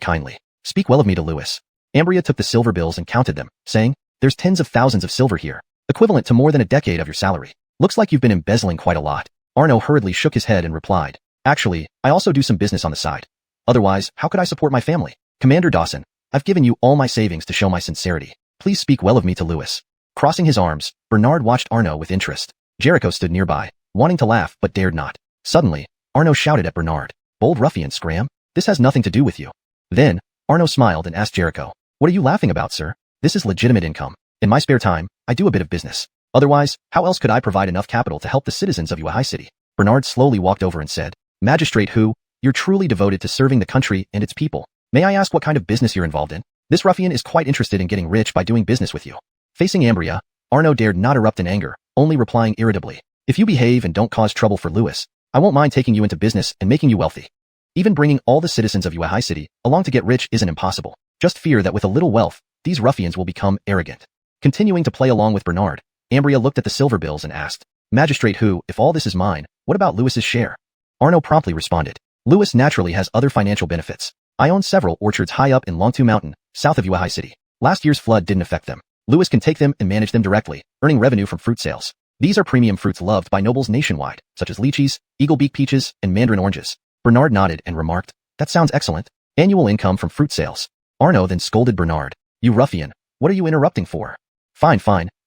kindly. Speak well of me to Lewis. Ambria took the silver bills and counted them, saying, there's tens of thousands of silver here, equivalent to more than a decade of your salary. Looks like you've been embezzling quite a lot. Arno hurriedly shook his head and replied, actually, I also do some business on the side. Otherwise, how could I support my family? Commander Dawson, I've given you all my savings to show my sincerity. Please speak well of me to Lewis. Crossing his arms, Bernard watched Arno with interest. Jericho stood nearby, wanting to laugh but dared not. Suddenly, Arno shouted at Bernard, bold ruffian Scram, this has nothing to do with you. Then, Arno smiled and asked Jericho, what are you laughing about, sir? This is legitimate income. In my spare time, I do a bit of business. Otherwise, how else could I provide enough capital to help the citizens of Unify City? Bernard slowly walked over and said, Magistrate who, You're truly devoted to serving the country and its people. May I ask what kind of business you're involved in? This ruffian is quite interested in getting rich by doing business with you. Facing Ambria, Arno dared not erupt in anger, only replying irritably, if you behave and don't cause trouble for Lewis, I won't mind taking you into business and making you wealthy. Even bringing all the citizens of Unify City along to get rich isn't impossible. Just fear that with a little wealth, these ruffians will become arrogant. Continuing to play along with Bernard, Ambria looked at the silver bills and asked, Magistrate who, if all this is mine, what about Lewis's share? Arno promptly responded, Lewis naturally has other financial benefits. I own several orchards high up in Longtu Mountain, south of Unify City. Last year's flood didn't affect them. Lewis can take them and manage them directly, earning revenue from fruit sales. These are premium fruits loved by nobles nationwide, such as lychees, eagle beak peaches, and mandarin oranges. Bernard nodded and remarked, that sounds excellent. Annual income from fruit sales. Arno then scolded Bernard. You ruffian, what are you interrupting for? Fine,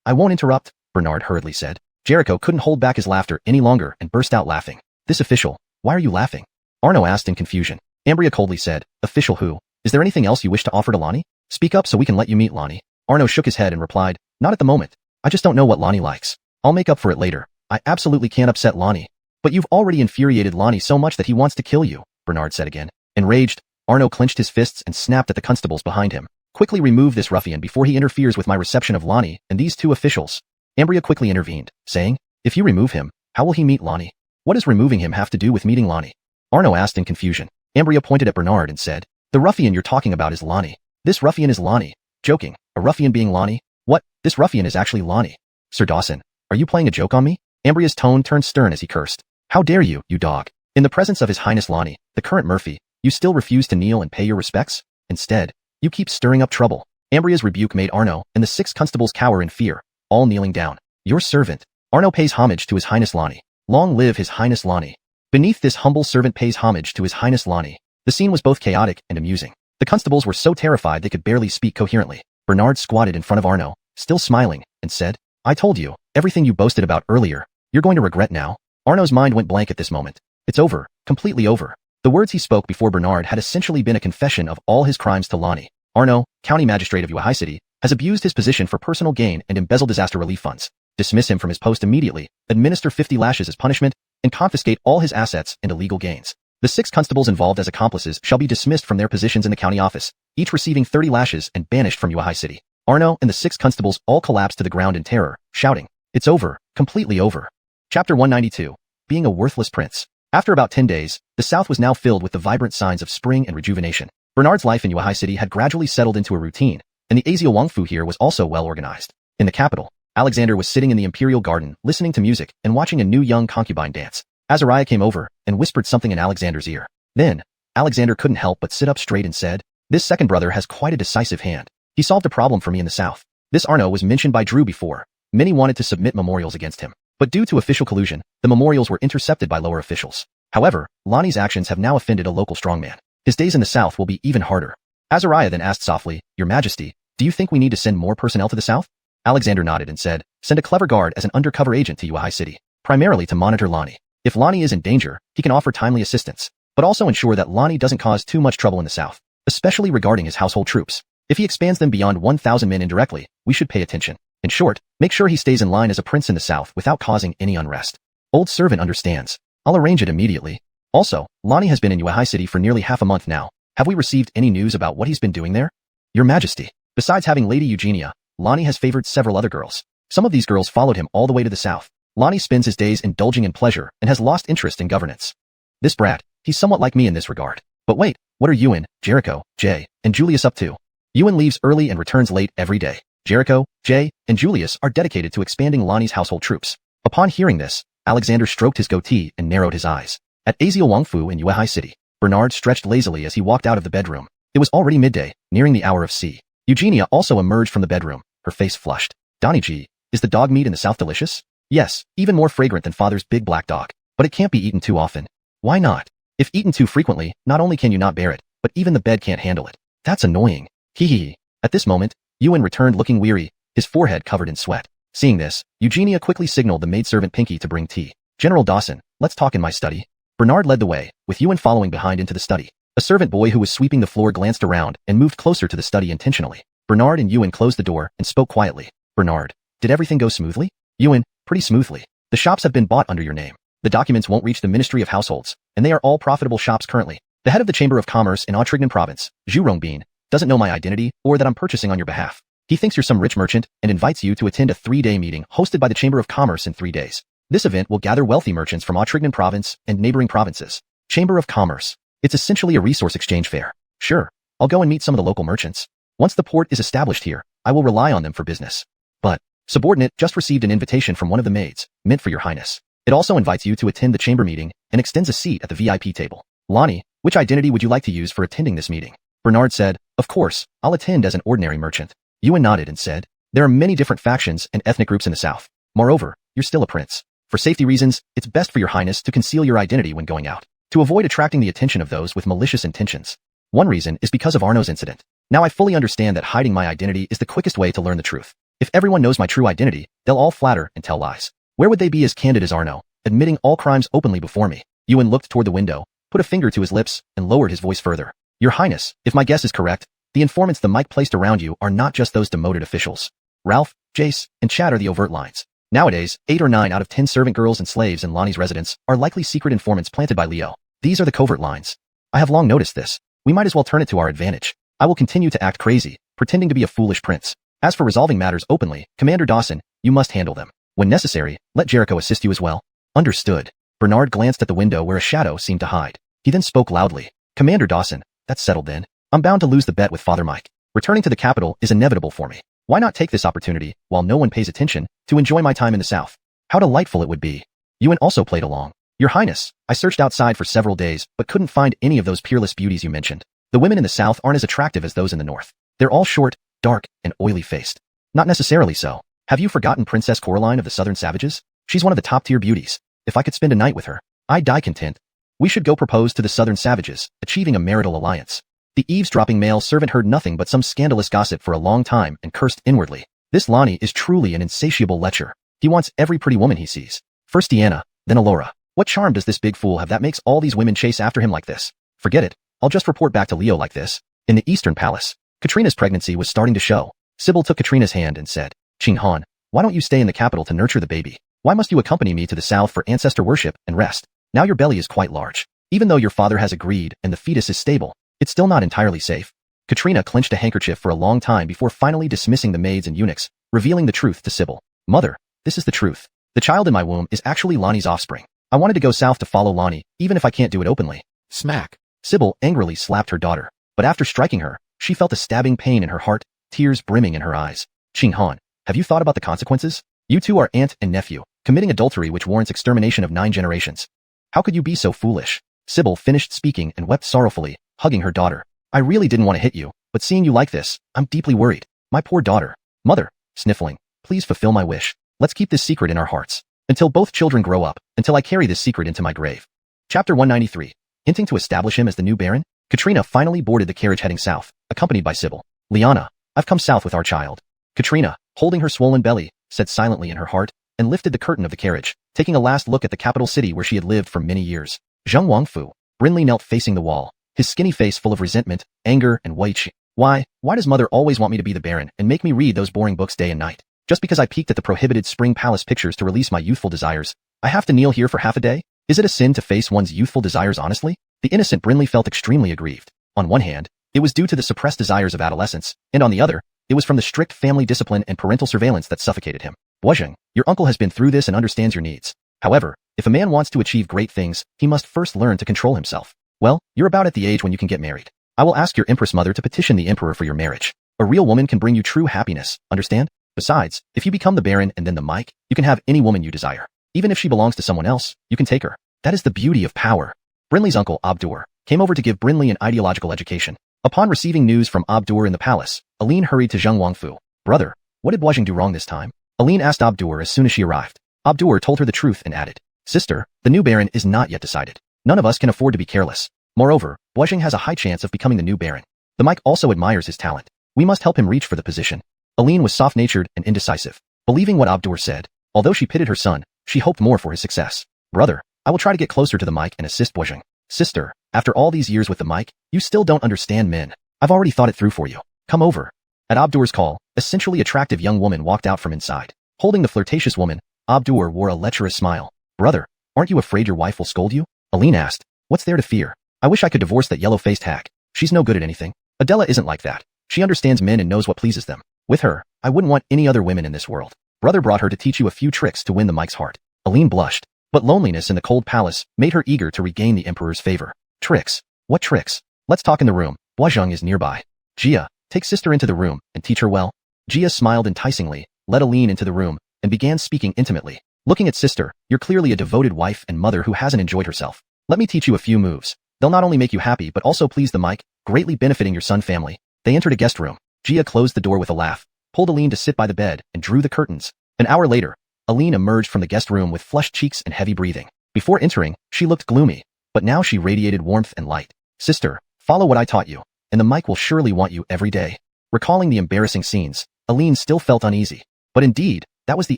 I won't interrupt, Bernard hurriedly said. Jericho couldn't hold back his laughter any longer and burst out laughing. This official, why are you laughing? Arno asked in confusion. Ambria coldly said, official who? Is there anything else you wish to offer to Lonnie? Speak up so we can let you meet Lonnie. Arno shook his head and replied, not at the moment. I just don't know what Lonnie likes. I'll make up for it later. I absolutely can't upset Lonnie. But you've already infuriated Lonnie so much that he wants to kill you, Bernard said again. Enraged, Arno clenched his fists and snapped at the constables behind him. Quickly remove this ruffian before he interferes with my reception of Lonnie and these two officials. Ambria quickly intervened, saying, if you remove him, how will he meet Lonnie? What does removing him have to do with meeting Lonnie? Arno asked in confusion. Ambria pointed at Bernard and said, the ruffian you're talking about is Lonnie. This ruffian is Lonnie. Joking, a ruffian being Lonnie? What? This ruffian is actually Lonnie. Sir Dawson, are you playing a joke on me? Ambria's tone turned stern as he cursed. How dare you, you dog? In the presence of His Highness Lonnie, the current Murphy, you still refuse to kneel and pay your respects? Instead, you keep stirring up trouble. Ambria's rebuke made Arno and the 6 constables cower in fear, all kneeling down. Your servant. Arno pays homage to His Highness Lonnie. Long live His Highness Lonnie. Beneath this humble servant pays homage to His Highness Lonnie. The scene was both chaotic and amusing. The constables were so terrified they could barely speak coherently. Bernard squatted in front of Arno, still smiling, and said, I told you, everything you boasted about earlier, you're going to regret now. Arno's mind went blank at this moment. It's over, completely over. The words he spoke before Bernard had essentially been a confession of all his crimes to Lonnie. Arno, county magistrate of Unify City, has abused his position for personal gain and embezzled disaster relief funds. Dismiss him from his post immediately, administer 50 lashes as punishment, and confiscate all his assets and illegal gains. The 6 constables involved as accomplices shall be dismissed from their positions in the county office, each receiving 30 lashes and banished from Unify City. Arno and the 6 constables all collapsed to the ground in terror, shouting, it's over, completely over. Chapter 192. Being a worthless prince. After about 10 days, the South was now filled with the vibrant signs of spring and rejuvenation. Bernard's life in Unify City had gradually settled into a routine, and the Azio Wangfu here was also well organized. In the capital, Alexander was sitting in the imperial garden, listening to music and watching a new young concubine dance. Azariah came over and whispered something in Alexander's ear. Then, Alexander couldn't help but sit up straight and said, this second brother has quite a decisive hand. He solved a problem for me in the South. This Arno was mentioned by Drew before. Many wanted to submit memorials against him, but due to official collusion, the memorials were intercepted by lower officials. However, Lonnie's actions have now offended a local strongman. His days in the South will be even harder. Azariah then asked softly, Your Majesty, do you think we need to send more personnel to the South? Alexander nodded and said, send a clever guard as an undercover agent to Unify City, primarily to monitor Lonnie. If Lonnie is in danger, he can offer timely assistance, but also ensure that Lonnie doesn't cause too much trouble in the South, especially regarding his household troops. If he expands them beyond 1,000 men indirectly, we should pay attention. In short, make sure he stays in line as a prince in the South without causing any unrest. Old servant understands. I'll arrange it immediately. Also, Lonnie has been in Unify City for nearly half a month now. Have we received any news about what he's been doing there? Your Majesty. Besides having Lady Eugenia, Lonnie has favored several other girls. Some of these girls followed him all the way to the South. Lonnie spends his days indulging in pleasure and has lost interest in governance. This brat, he's somewhat like me in this regard. But wait, what are Ewan, Jericho, Jay, and Julius up to? Ewan leaves early and returns late every day. Jericho, Jay, and Julius are dedicated to expanding Lonnie's household troops. Upon hearing this, Alexander stroked his goatee and narrowed his eyes. At Azio Wangfu in Unify City, Bernard stretched lazily as he walked out of the bedroom. It was already midday, nearing the hour of C. Eugenia also emerged from the bedroom, her face flushed. Donnie, is the dog meat in the South delicious? Yes, even more fragrant than father's big black dog. But it can't be eaten too often. Why not? If eaten too frequently, not only can you not bear it, but even the bed can't handle it. That's annoying. Hee hee. At this moment, Ewan returned looking weary, his forehead covered in sweat. Seeing this, Eugenia quickly signaled the maidservant Pinky to bring tea. General Dawson, let's talk in my study. Bernard led the way, with Ewan following behind into the study. A servant boy who was sweeping the floor glanced around and moved closer to the study intentionally. Bernard and Ewan closed the door and spoke quietly. Bernard, did everything go smoothly? Ewan, pretty smoothly. The shops have been bought under your name. The documents won't reach the Ministry of Households, and they are all profitable shops currently. The head of the Chamber of Commerce in Atrignan Province, Zhu Rongbin, doesn't know my identity or that I'm purchasing on your behalf. He thinks you're some rich merchant and invites you to attend a 3-day meeting hosted by the Chamber of Commerce in 3 days. This event will gather wealthy merchants from Atrignan Province and neighboring provinces. Chamber of Commerce. It's essentially a resource exchange fair. Sure, I'll go and meet some of the local merchants. Once the port is established here, I will rely on them for business. But, subordinate just received an invitation from one of the maids, meant for your highness. It also invites you to attend the chamber meeting and extends a seat at the VIP table. Lonnie, which identity would you like to use for attending this meeting? Bernard said, of course, I'll attend as an ordinary merchant. Yuan nodded and said, there are many different factions and ethnic groups in the south. Moreover, you're still a prince. For safety reasons, it's best for your highness to conceal your identity when going out, to avoid attracting the attention of those with malicious intentions. One reason is because of Arno's incident. Now I fully understand that hiding my identity is the quickest way to learn the truth. If everyone knows my true identity, they'll all flatter and tell lies. Where would they be as candid as Arno, admitting all crimes openly before me? Yuan looked toward the window, put a finger to his lips, and lowered his voice further. Your highness, if my guess is correct, the informants the mic placed around you are not just those demoted officials. Ralph, Jace, and Chad are the overt lines. Nowadays, 8 or 9 out of 10 servant girls and slaves in Lonnie's residence are likely secret informants planted by Leo. These are the covert lines. I have long noticed this. We might as well turn it to our advantage. I will continue to act crazy, pretending to be a foolish prince. As for resolving matters openly, Commander Dawson, you must handle them. When necessary, let Jericho assist you as well. Understood. Bernard glanced at the window where a shadow seemed to hide. He then spoke loudly. Commander Dawson, that's settled then. I'm bound to lose the bet with Father Mike. Returning to the capital is inevitable for me. Why not take this opportunity, while no one pays attention, to enjoy my time in the south? How delightful it would be. Yuan also played along. Your highness, I searched outside for several days, but couldn't find any of those peerless beauties you mentioned. The women in the south aren't as attractive as those in the north. They're all short, dark, and oily-faced. Not necessarily so. Have you forgotten Princess Coraline of the Southern Savages? She's one of the top-tier beauties. If I could spend a night with her, I'd die content. We should go propose to the Southern Savages, achieving a marital alliance. The eavesdropping male servant heard nothing but some scandalous gossip for a long time and cursed inwardly. This Lonnie is truly an insatiable lecher. He wants every pretty woman he sees. First Deanna, then Alora. What charm does this big fool have that makes all these women chase after him like this? Forget it. I'll just report back to Leo like this. In the Eastern Palace, Katrina's pregnancy was starting to show. Sybil took Katrina's hand and said, Qing Han, why don't you stay in the capital to nurture the baby? Why must you accompany me to the south for ancestor worship and rest? Now your belly is quite large. Even though your father has agreed and the fetus is stable, it's still not entirely safe. Katrina clenched a handkerchief for a long time before finally dismissing the maids and eunuchs, revealing the truth to Sybil. Mother, this is the truth. The child in my womb is actually Lonnie's offspring. I wanted to go south to follow Lonnie, even if I can't do it openly. Smack. Sybil angrily slapped her daughter, but after striking her, she felt a stabbing pain in her heart, tears brimming in her eyes. Qing Han, have you thought about the consequences? You two are aunt and nephew, committing adultery which warrants extermination of 9 generations. How could you be so foolish? Sybil finished speaking and wept sorrowfully, hugging her daughter. I really didn't want to hit you, but seeing you like this, I'm deeply worried. My poor daughter. Mother, sniffling, please fulfill my wish. Let's keep this secret in our hearts. Until both children grow up, until I carry this secret into my grave. Chapter 193. Hinting to establish him as the new Baron, Katrina finally boarded the carriage heading south, accompanied by Sybil. Liana, I've come south with our child. Katrina, holding her swollen belly, said silently in her heart, and lifted the curtain of the carriage, taking a last look at the capital city where she had lived for many years. Zheng Wangfu. Brinley knelt facing the wall, his skinny face full of resentment, anger, and weichi. Why does mother always want me to be the Baron and make me read those boring books day and night? Just because I peeked at the prohibited Spring Palace pictures to release my youthful desires, I have to kneel here for half a day? Is it a sin to face one's youthful desires honestly? The innocent Brinley felt extremely aggrieved. On one hand, it was due to the suppressed desires of adolescence, and on the other, it was from the strict family discipline and parental surveillance that suffocated him. Boizheng, your uncle has been through this and understands your needs. However, if a man wants to achieve great things, he must first learn to control himself. Well, you're about at the age when you can get married. I will ask your Empress Mother to petition the Emperor for your marriage. A real woman can bring you true happiness, understand? Besides, if you become the Baron and then the Mike, you can have any woman you desire. Even if she belongs to someone else, you can take her. That is the beauty of power. Brinley's uncle, Abdur, came over to give Brinley an ideological education. Upon receiving news from Abdur in the palace, Aline hurried to Zheng Wangfu. Brother, what did Boizheng do wrong this time? Aline asked Abdur as soon as she arrived. Abdur told her the truth and added, Sister, the new Baron is not yet decided. None of us can afford to be careless. Moreover, Boizheng has a high chance of becoming the new Baron. The Mike also admires his talent. We must help him reach for the position. Aline was soft-natured and indecisive. Believing what Abdur said, although she pitied her son, she hoped more for his success. Brother, I will try to get closer to the Mike and assist Boizheng. Sister, after all these years with the Mike, you still don't understand men. I've already thought it through for you. Come over. At Abdur's call, a sensually attractive young woman walked out from inside. Holding the flirtatious woman, Abdur wore a lecherous smile. Brother, Aren't you afraid your wife will scold you? Aline asked. What's there to fear? I wish I could divorce that yellow-faced hack. She's no good at anything. Adela isn't like that. She understands men and knows what pleases them. With her, I wouldn't want any other women in this world. Brother brought her to teach you a few tricks to win the Mike's heart. Aline blushed. But loneliness in the cold palace made her eager to regain the emperor's favor. Tricks? What tricks? Let's talk in the room. Boazheng is nearby. Jia, take sister into the room and teach her well. Jia smiled enticingly, led Aline into the room, and began speaking intimately. Looking at sister, you're clearly a devoted wife and mother who hasn't enjoyed herself. Let me teach you a few moves. They'll not only make you happy but also please the Mike, greatly benefiting your son family. They entered a guest room. Jia closed the door with a laugh, pulled Aline to sit by the bed, and drew the curtains. An hour later, Aline emerged from the guest room with flushed cheeks and heavy breathing. Before entering, she looked gloomy, but now she radiated warmth and light. Sister, follow what I taught you, and the Mike will surely want you every day. Recalling the embarrassing scenes, Aline still felt uneasy. But indeed, that was the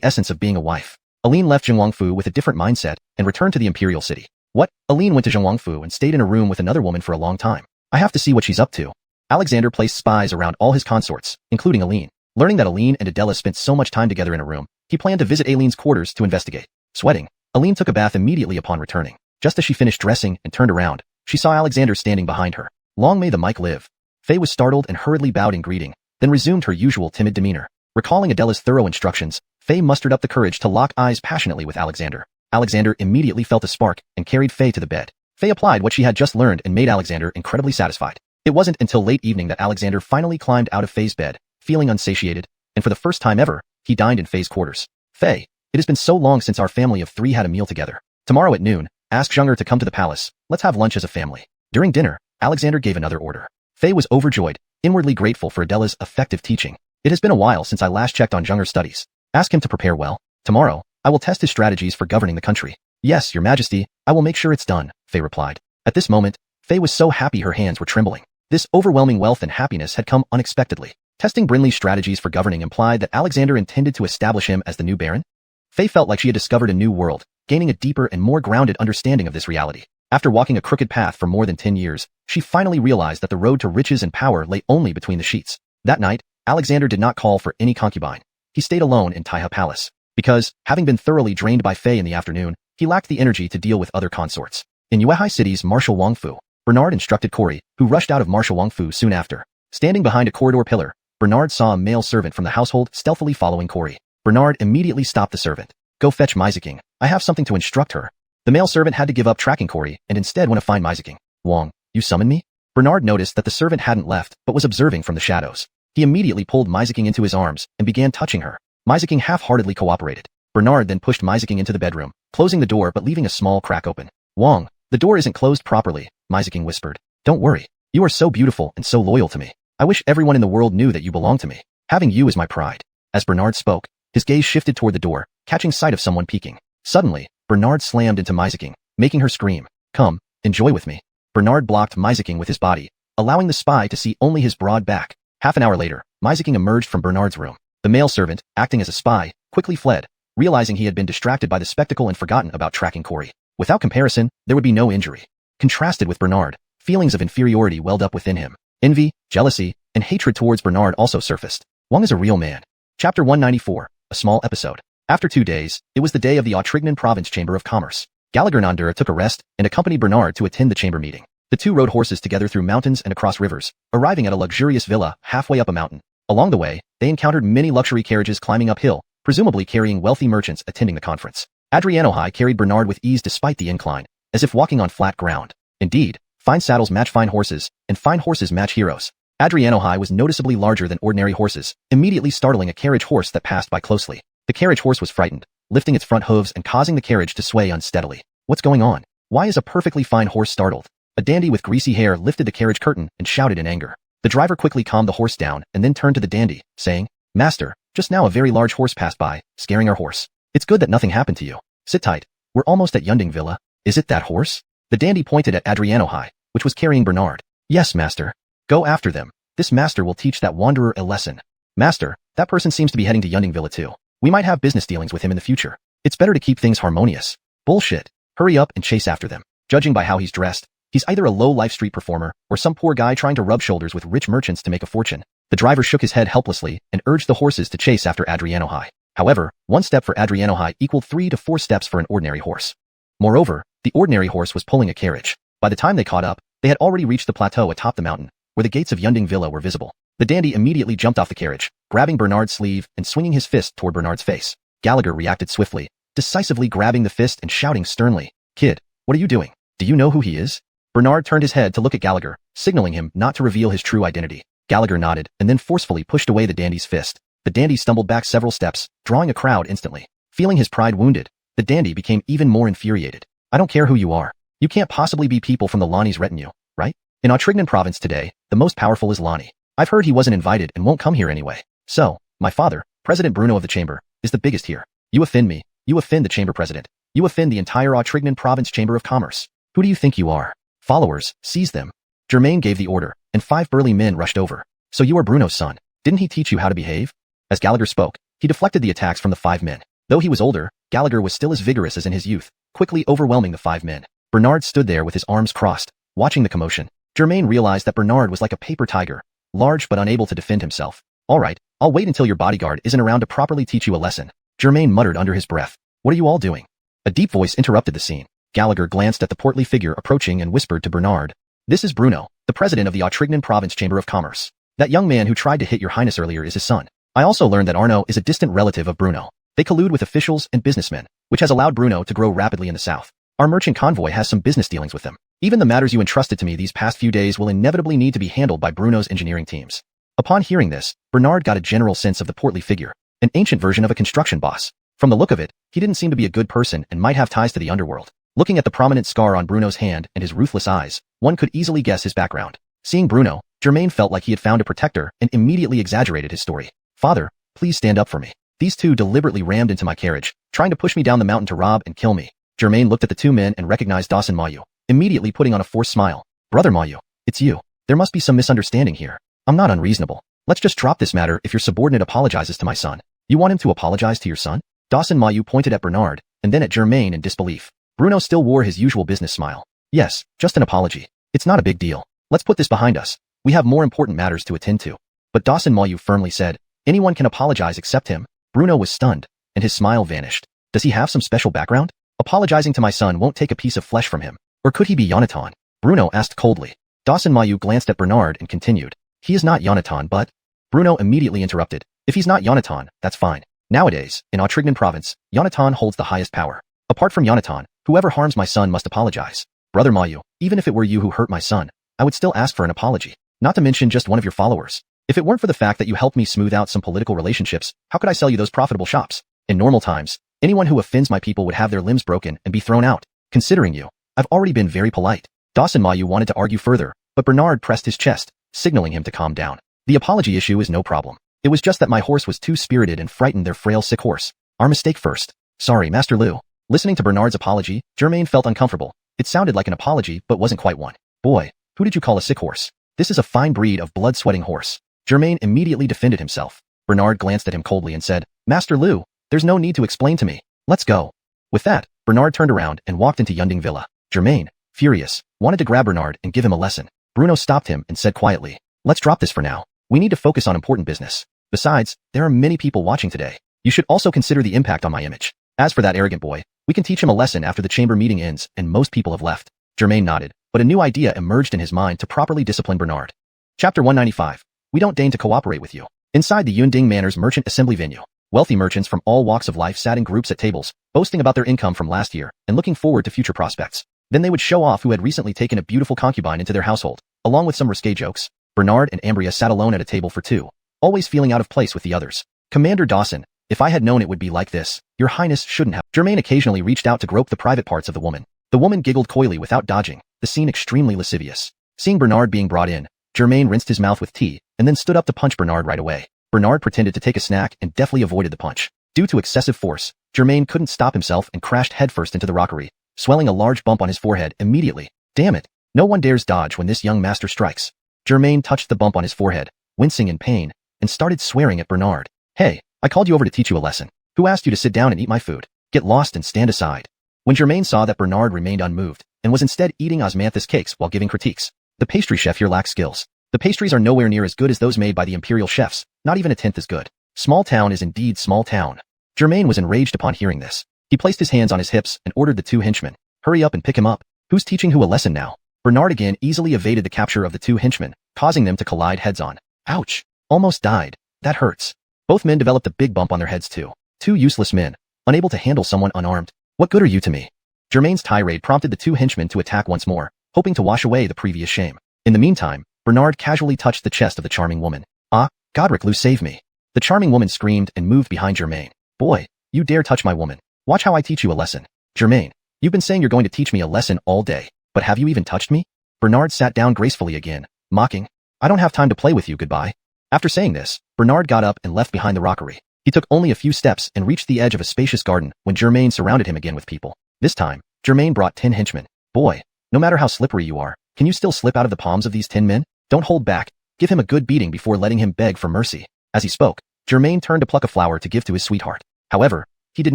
essence of being a wife. Aline left Zhongwangfu with a different mindset and returned to the imperial city. What? Aline went to Zhongwangfu and stayed in a room with another woman for a long time. I have to see what she's up to. Alexander placed spies around all his consorts, including Aline. Learning that Aline and Adela spent so much time together in a room, he planned to visit Aline's quarters to investigate. Sweating, Aline took a bath immediately upon returning. Just as she finished dressing and turned around, she saw Alexander standing behind her. Long may the Mike live. Faye was startled and hurriedly bowed in greeting, then resumed her usual timid demeanor. Recalling Adela's thorough instructions, Faye mustered up the courage to lock eyes passionately with Alexander. Alexander immediately felt a spark and carried Faye to the bed. Faye applied what she had just learned and made Alexander incredibly satisfied. It wasn't until late evening that Alexander finally climbed out of Faye's bed, feeling unsatiated, and for the first time ever, he dined in Faye's quarters. Faye, it has been so long since our family of three had a meal together. Tomorrow at noon, ask Zheng'er to come to the palace. Let's have lunch as a family. During dinner, Alexander gave another order. Faye was overjoyed, inwardly grateful for Adela's effective teaching. It has been a while since I last checked on Zheng'er's studies. Ask him to prepare well. Tomorrow, I will test his strategies for governing the country. Yes, your majesty, I will make sure it's done, Faye replied. At this moment, Faye was so happy her hands were trembling. This overwhelming wealth and happiness had come unexpectedly. Testing Brinley's strategies for governing implied that Alexander intended to establish him as the new baron. Faye felt like she had discovered a new world, gaining a deeper and more grounded understanding of this reality. After walking a crooked path for more than 10 years, she finally realized that the road to riches and power lay only between the sheets. That night, Alexander did not call for any concubine. He stayed alone in Taihe Palace. Because, having been thoroughly drained by Faye in the afternoon, he lacked the energy to deal with other consorts. In Yuehai City's Marshal Wangfu, Bernard instructed Corey, who rushed out of Marshal Wangfu soon after. Standing behind a corridor pillar, Bernard saw a male servant from the household stealthily following Corey. Bernard immediately stopped the servant. Go fetch Maiziking. I have something to instruct her. The male servant had to give up tracking Corey and instead went to find Maiziking. Wang, you summoned me? Bernard noticed that the servant hadn't left but was observing from the shadows. He immediately pulled Maiziking into his arms and began touching her. Maiziking half-heartedly cooperated. Bernard then pushed Maiziking into the bedroom, closing the door but leaving a small crack open. Wang, the door isn't closed properly, Maiziking whispered. Don't worry. You are so beautiful and so loyal to me. I wish everyone in the world knew that you belong to me. Having you is my pride. As Bernard spoke, his gaze shifted toward the door, catching sight of someone peeking. Suddenly, Bernard slammed into Maiziking, making her scream. Come, enjoy with me. Bernard blocked Maiziking with his body, allowing the spy to see only his broad back. Half an hour later, Maiziking emerged from Bernard's room. The male servant, acting as a spy, quickly fled, realizing he had been distracted by the spectacle and forgotten about tracking Corey. Without comparison, there would be no injury. Contrasted with Bernard, feelings of inferiority welled up within him. Envy, jealousy, and hatred towards Bernard also surfaced. Wang is a real man. Chapter 194, a small episode. After 2 days, it was the day of the Autrignan Province Chamber of Commerce. Gallagher Nandura took a rest and accompanied Bernard to attend the chamber meeting. The two rode horses together through mountains and across rivers, arriving at a luxurious villa halfway up a mountain. Along the way, they encountered many luxury carriages climbing uphill, presumably carrying wealthy merchants attending the conference. Adrianohai carried Bernard with ease despite the incline, as if walking on flat ground. Indeed, fine saddles match fine horses, and fine horses match heroes. Adrianohai was noticeably larger than ordinary horses, immediately startling a carriage horse that passed by closely. The carriage horse was frightened, lifting its front hooves and causing the carriage to sway unsteadily. What's going on? Why is a perfectly fine horse startled? A dandy with greasy hair lifted the carriage curtain and shouted in anger. The driver quickly calmed the horse down and then turned to the dandy, saying, Master, just now a very large horse passed by, scaring our horse. It's good that nothing happened to you. Sit tight. We're almost at Yunding Villa. Is it that horse? The dandy pointed at Adrianohai, which was carrying Bernard. Yes, master. Go after them. This master will teach that wanderer a lesson. Master, that person seems to be heading to Yunding Villa too. We might have business dealings with him in the future. It's better to keep things harmonious. Bullshit. Hurry up and chase after them. Judging by how he's dressed, he's either a low-life street performer or some poor guy trying to rub shoulders with rich merchants to make a fortune. The driver shook his head helplessly and urged the horses to chase after Adrianohai. However, 1 step for Adrianohai equaled 3 to 4 steps for an ordinary horse. Moreover, the ordinary horse was pulling a carriage. By the time they caught up, they had already reached the plateau atop the mountain, where the gates of Yunding Villa were visible. The dandy immediately jumped off the carriage, grabbing Bernard's sleeve and swinging his fist toward Bernard's face. Gallagher reacted swiftly, decisively grabbing the fist and shouting sternly, "Kid, what are you doing? Do you know who he is?" Bernard turned his head to look at Gallagher, signaling him not to reveal his true identity. Gallagher nodded and then forcefully pushed away the dandy's fist. The dandy stumbled back several steps, drawing a crowd instantly. Feeling his pride wounded, the dandy became even more infuriated. "I don't care who you are. You can't possibly be people from the Lonnie's retinue, right? In Autrignan province today, the most powerful is Lonnie. I've heard he wasn't invited and won't come here anyway. So, my father, President Bruno of the Chamber, is the biggest here. You offend me. You offend the Chamber President. You offend the entire Autrignan Province Chamber of Commerce. Who do you think you are?" "Followers, seize them." Germain gave the order, and 5 burly men rushed over. "So you are Bruno's son. Didn't he teach you how to behave?" As Gallagher spoke, he deflected the attacks from the 5 men. Though he was older, Gallagher was still as vigorous as in his youth, quickly overwhelming the 5 men. Bernard stood there with his arms crossed, watching the commotion. Germain realized that Bernard was like a paper tiger, large but unable to defend himself. "All right, I'll wait until your bodyguard isn't around to properly teach you a lesson," Germain muttered under his breath. "What are you all doing?" A deep voice interrupted the scene. Gallagher glanced at the portly figure approaching and whispered to Bernard, "This is Bruno, the president of the Autrignan Province Chamber of Commerce. That young man who tried to hit your highness earlier is his son. I also learned that Arnaud is a distant relative of Bruno. They collude with officials and businessmen, which has allowed Bruno to grow rapidly in the south. Our merchant convoy has some business dealings with them. Even the matters you entrusted to me these past few days will inevitably need to be handled by Bruno's engineering teams." Upon hearing this, Bernard got a general sense of the portly figure, an ancient version of a construction boss. From the look of it, he didn't seem to be a good person and might have ties to the underworld. Looking at the prominent scar on Bruno's hand and his ruthless eyes, one could easily guess his background. Seeing Bruno, Germain felt like he had found a protector and immediately exaggerated his story. "Father, please stand up for me. These 2 deliberately rammed into my carriage, trying to push me down the mountain to rob and kill me." Germain looked at the 2 men and recognized Dawson Mayu, immediately putting on a forced smile. "Brother Mayu, it's you. There must be some misunderstanding here. I'm not unreasonable. Let's just drop this matter if your subordinate apologizes to my son. You want him to apologize to your son?" Dawson Mayu pointed at Bernard, and then at Germain in disbelief. Bruno still wore his usual business smile. "Yes, just an apology. It's not a big deal. Let's put this behind us. We have more important matters to attend to." But Dawson Mayu firmly said, "Anyone can apologize except him." Bruno was stunned, and his smile vanished. "Does he have some special background? Apologizing to my son won't take a piece of flesh from him. Or could he be Yonatan?" Bruno asked coldly. Dawson Mayu glanced at Bernard and continued, "He is not Yonatan but—" Bruno immediately interrupted. "If he's not Yonatan, that's fine. Nowadays, in Autrignan province, Yonatan holds the highest power. Apart from Yonatan, whoever harms my son must apologize. Brother Mayu, even if it were you who hurt my son, I would still ask for an apology. Not to mention just one of your followers. If it weren't for the fact that you helped me smooth out some political relationships, how could I sell you those profitable shops? In normal times, anyone who offends my people would have their limbs broken and be thrown out. Considering you, I've already been very polite." Dawson Mayu wanted to argue further, but Bernard pressed his chest, signaling him to calm down. "The apology issue is no problem. It was just that my horse was too spirited and frightened their frail sick horse. Our mistake first. Sorry, Master Liu." Listening to Bernard's apology, Germain felt uncomfortable. It sounded like an apology but wasn't quite one. "Boy, who did you call a sick horse? This is a fine breed of blood-sweating horse." Germain immediately defended himself. Bernard glanced at him coldly and said, "Master Liu, there's no need to explain to me. Let's go." With that, Bernard turned around and walked into Yunding Villa. Germain, furious, wanted to grab Bernard and give him a lesson. Bruno stopped him and said quietly, "Let's drop this for now. We need to focus on important business. Besides, there are many people watching today. You should also consider the impact on my image. As for that arrogant boy, we can teach him a lesson after the chamber meeting ends and most people have left." Germain nodded, but a new idea emerged in his mind to properly discipline Bernard. Chapter 195. We don't deign to cooperate with you. Inside the Yunding Manor's merchant assembly venue, wealthy merchants from all walks of life sat in groups at tables, boasting about their income from last year and looking forward to future prospects. Then they would show off who had recently taken a beautiful concubine into their household, along with some risque jokes. Bernard and Ambria sat alone at a table for 2, always feeling out of place with the others. "Commander Dawson, if I had known it would be like this, your highness shouldn't have." Germain occasionally reached out to grope the private parts of the woman. The woman giggled coyly without dodging, the scene extremely lascivious. Seeing Bernard being brought in, Germain rinsed his mouth with tea and then stood up to punch Bernard right away. Bernard pretended to take a snack and deftly avoided the punch. Due to excessive force, Germain couldn't stop himself and crashed headfirst into the rockery, swelling a large bump on his forehead immediately. "Damn it, no one dares dodge when this young master strikes." Germain touched the bump on his forehead, wincing in pain, and started swearing at Bernard. "Hey, I called you over to teach you a lesson. Who asked you to sit down and eat my food? Get lost and stand aside." When Germain saw that Bernard remained unmoved and was instead eating osmanthus cakes while giving critiques, "The pastry chef here lacks skills. The pastries are nowhere near as good as those made by the imperial chefs, not even a tenth as good. Small town is indeed small town." Germain was enraged upon hearing this. He placed his hands on his hips and ordered the 2 henchmen, Hurry up and pick him up. Who's teaching who a lesson now? Bernard again easily evaded the capture of the two henchmen, causing them to collide heads-on. Ouch! Almost died. That hurts. Both men developed a big bump on their heads too. Two useless men, unable to handle someone unarmed. What good are you to me? Germain's tirade prompted the two henchmen to attack once more, hoping to wash away the previous shame. In the meantime, Bernard casually touched the chest of the charming woman. Ah, Godric Lou, save me. The charming woman screamed and moved behind Germain. Boy, you dare touch my woman. Watch how I teach you a lesson. Germain, you've been saying you're going to teach me a lesson all day, but have you even touched me? Bernard sat down gracefully again, mocking. I don't have time to play with you, goodbye. After saying this, Bernard got up and left behind the rockery. He took only a few steps and reached the edge of a spacious garden when Germain surrounded him again with people. This time, Germain brought 10 henchmen. Boy, no matter how slippery you are, can you still slip out of the palms of these 10 men? Don't hold back. Give him a good beating before letting him beg for mercy. As he spoke, Germain turned to pluck a flower to give to his sweetheart. However, he did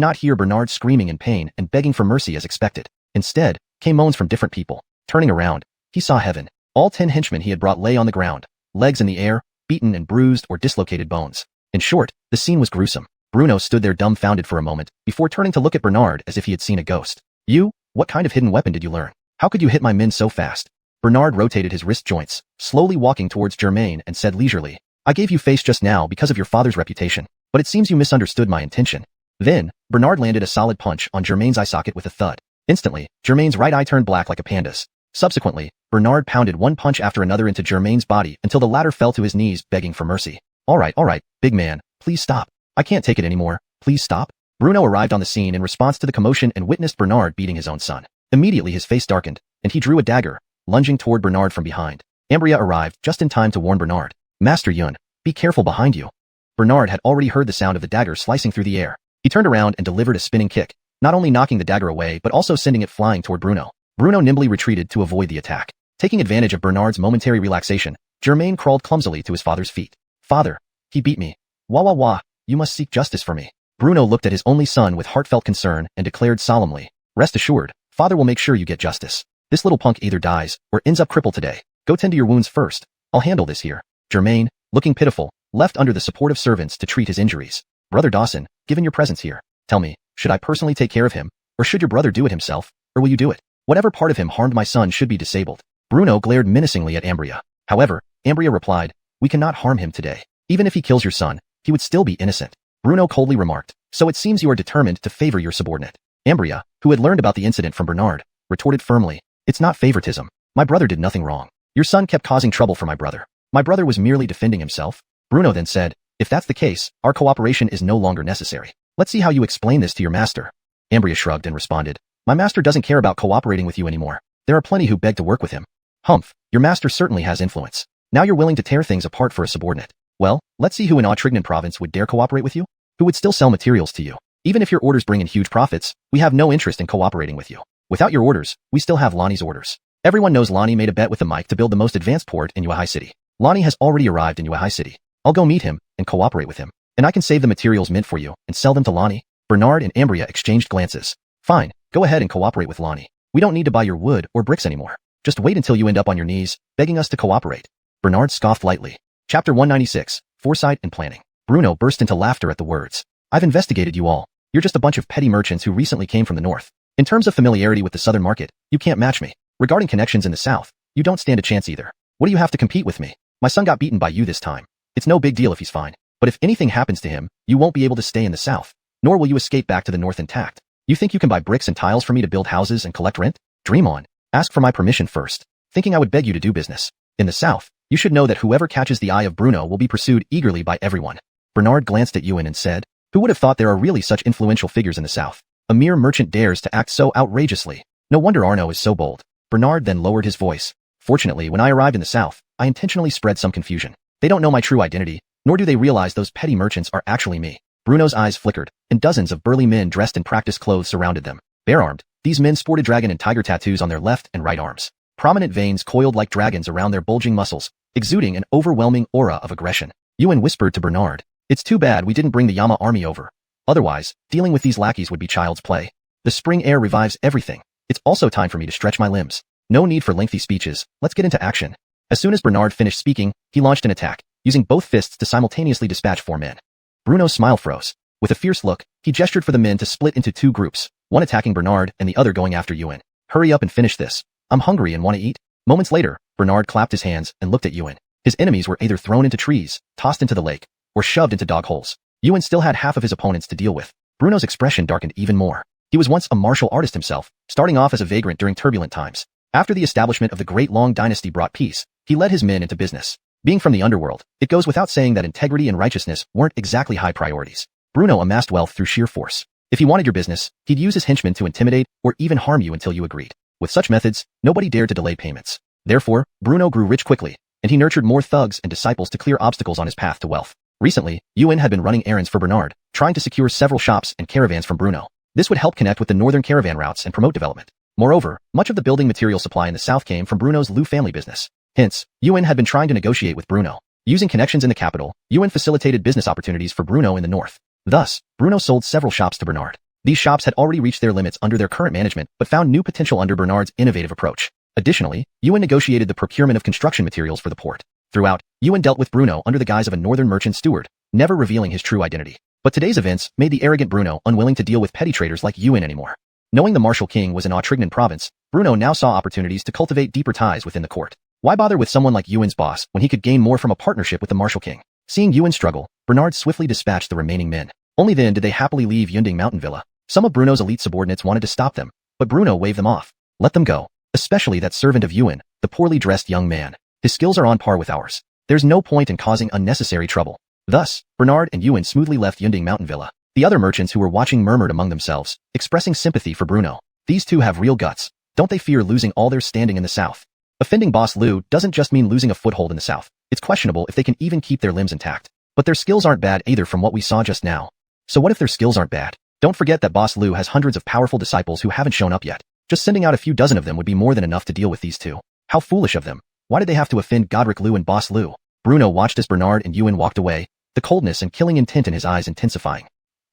not hear Bernard screaming in pain and begging for mercy as expected. Instead, came moans from different people. Turning around, he saw heaven. All 10 henchmen he had brought lay on the ground, legs in the air, beaten and bruised or dislocated bones. In short, the scene was gruesome. Bruno stood there dumbfounded for a moment, before turning to look at Bernard as if he had seen a ghost. You? What kind of hidden weapon did you learn? How could you hit my men so fast? Bernard rotated his wrist joints, slowly walking towards Germain and said leisurely, I gave you face just now because of your father's reputation, but it seems you misunderstood my intention. Then, Bernard landed a solid punch on Germain's eye socket with a thud. Instantly, Germain's right eye turned black like a panda's. Subsequently, Bernard pounded one punch after another into Germain's body until the latter fell to his knees begging for mercy. All right, big man, please stop. I can't take it anymore, please stop. Bruno arrived on the scene in response to the commotion and witnessed Bernard beating his own son. Immediately his face darkened, and he drew a dagger, lunging toward Bernard from behind. Ambria arrived just in time to warn Bernard. Master Yun, be careful behind you. Bernard had already heard the sound of the dagger slicing through the air. He turned around and delivered a spinning kick, not only knocking the dagger away but also sending it flying toward Bruno. Bruno nimbly retreated to avoid the attack. Taking advantage of Bernard's momentary relaxation, Germain crawled clumsily to his father's feet. Father, he beat me. Wah, you must seek justice for me. Bruno looked at his only son with heartfelt concern and declared solemnly, rest assured, father will make sure you get justice. This little punk either dies or ends up crippled today. Go tend to your wounds first. I'll handle this here. Germain, looking pitiful, left under the support of servants to treat his injuries. Brother Dawson, given your presence here, tell me, should I personally take care of him, or should your brother do it himself, or will you do it? Whatever part of him harmed my son should be disabled. Bruno glared menacingly at Ambria. However, Ambria replied, we cannot harm him today. Even if he kills your son, he would still be innocent. Bruno coldly remarked, so it seems you are determined to favor your subordinate. Ambria, who had learned about the incident from Bernard, retorted firmly, it's not favoritism. My brother did nothing wrong. Your son kept causing trouble for my brother. My brother was merely defending himself. Bruno then said, if that's the case, our cooperation is no longer necessary. Let's see how you explain this to your master. Ambria shrugged and responded, my master doesn't care about cooperating with you anymore. There are plenty who beg to work with him. Humph, your master certainly has influence. Now you're willing to tear things apart for a subordinate. Well, let's see who in Autrignan province would dare cooperate with you? Who would still sell materials to you? Even if your orders bring in huge profits, we have no interest in cooperating with you. Without your orders, we still have Lonnie's orders. Everyone knows Lonnie made a bet with the Mike to build the most advanced port in Yuehai City. Lonnie has already arrived in Yuehai City. I'll go meet him and cooperate with him. And I can save the materials meant for you and sell them to Lonnie. Bernard and Ambria exchanged glances. Fine, go ahead and cooperate with Lonnie. We don't need to buy your wood or bricks anymore. Just wait until you end up on your knees, begging us to cooperate. Bernard scoffed lightly. Chapter 196, Foresight and Planning. Bruno burst into laughter at the words. I've investigated you all. You're just a bunch of petty merchants who recently came from the north. In terms of familiarity with the southern market, you can't match me. Regarding connections in the south, you don't stand a chance either. What do you have to compete with me? My son got beaten by you this time. It's no big deal if he's fine. But if anything happens to him, you won't be able to stay in the south. Nor will you escape back to the north intact. You think you can buy bricks and tiles for me to build houses and collect rent? Dream on. Ask for my permission first. Thinking I would beg you to do business. In the south, you should know that whoever catches the eye of Bruno will be pursued eagerly by everyone. Bernard glanced at Ewan and said, who would have thought there are really such influential figures in the south? A mere merchant dares to act so outrageously. No wonder Arno is so bold. Bernard then lowered his voice. Fortunately, when I arrived in the south, I intentionally spread some confusion. They don't know my true identity, nor do they realize those petty merchants are actually me. Bruno's eyes flickered, and dozens of burly men dressed in practice clothes surrounded them. Bare-armed, these men sported dragon and tiger tattoos on their left and right arms. Prominent veins coiled like dragons around their bulging muscles, exuding an overwhelming aura of aggression. Ewan whispered to Bernard, it's too bad we didn't bring the Yama army over. Otherwise, dealing with these lackeys would be child's play. The spring air revives everything. It's also time for me to stretch my limbs. No need for lengthy speeches, let's get into action. As soon as Bernard finished speaking, he launched an attack, using both fists to simultaneously dispatch 4 men. Bruno's smile froze. With a fierce look, he gestured for the men to split into 2 groups, one attacking Bernard and the other going after Ewan. Hurry up and finish this. I'm hungry and want to eat. Moments later, Bernard clapped his hands and looked at Ewan. His enemies were either thrown into trees, tossed into the lake, or shoved into dog holes. Ewan still had half of his opponents to deal with. Bruno's expression darkened even more. He was once a martial artist himself, starting off as a vagrant during turbulent times. After the establishment of the Great Long Dynasty brought peace, he led his men into business. Being from the underworld, it goes without saying that integrity and righteousness weren't exactly high priorities. Bruno amassed wealth through sheer force. If he wanted your business, he'd use his henchmen to intimidate or even harm you until you agreed. With such methods, nobody dared to delay payments. Therefore, Bruno grew rich quickly, and he nurtured more thugs and disciples to clear obstacles on his path to wealth. Recently, Ewan had been running errands for Bernard, trying to secure several shops and caravans from Bruno. This would help connect with the northern caravan routes and promote development. Moreover, much of the building material supply in the south came from Bruno's Liu family business. Hence, Ewan had been trying to negotiate with Bruno. Using connections in the capital, Ewan facilitated business opportunities for Bruno in the north. Thus, Bruno sold several shops to Bernard. These shops had already reached their limits under their current management but found new potential under Bernard's innovative approach. Additionally, Ewan negotiated the procurement of construction materials for the port. Throughout, Ewan dealt with Bruno under the guise of a northern merchant steward, never revealing his true identity. But today's events made the arrogant Bruno unwilling to deal with petty traders like Ewan anymore. Knowing the martial king was in Autrignan province, Bruno now saw opportunities to cultivate deeper ties within the court. Why bother with someone like Ewan's boss when he could gain more from a partnership with the martial king? Seeing Ewan struggle, Bernard swiftly dispatched the remaining men. Only then did they happily leave Yunding Mountain Villa. Some of Bruno's elite subordinates wanted to stop them, but Bruno waved them off. Let them go. Especially that servant of Ewan, the poorly dressed young man. His skills are on par with ours. There's no point in causing unnecessary trouble. Thus, Bernard and Ewan smoothly left Yunding Mountain Villa. The other merchants who were watching murmured among themselves, expressing sympathy for Bruno. These two have real guts. Don't they fear losing all their standing in the south? Offending Boss Liu doesn't just mean losing a foothold in the south. It's questionable if they can even keep their limbs intact. But their skills aren't bad either from what we saw just now. So what if their skills aren't bad? Don't forget that Boss Liu has hundreds of powerful disciples who haven't shown up yet. Just sending out a few dozen of them would be more than enough to deal with these two. How foolish of them. Why did they have to offend Godric Liu and Boss Liu? Bruno watched as Bernard and Ewan walked away, the coldness and killing intent in his eyes intensifying.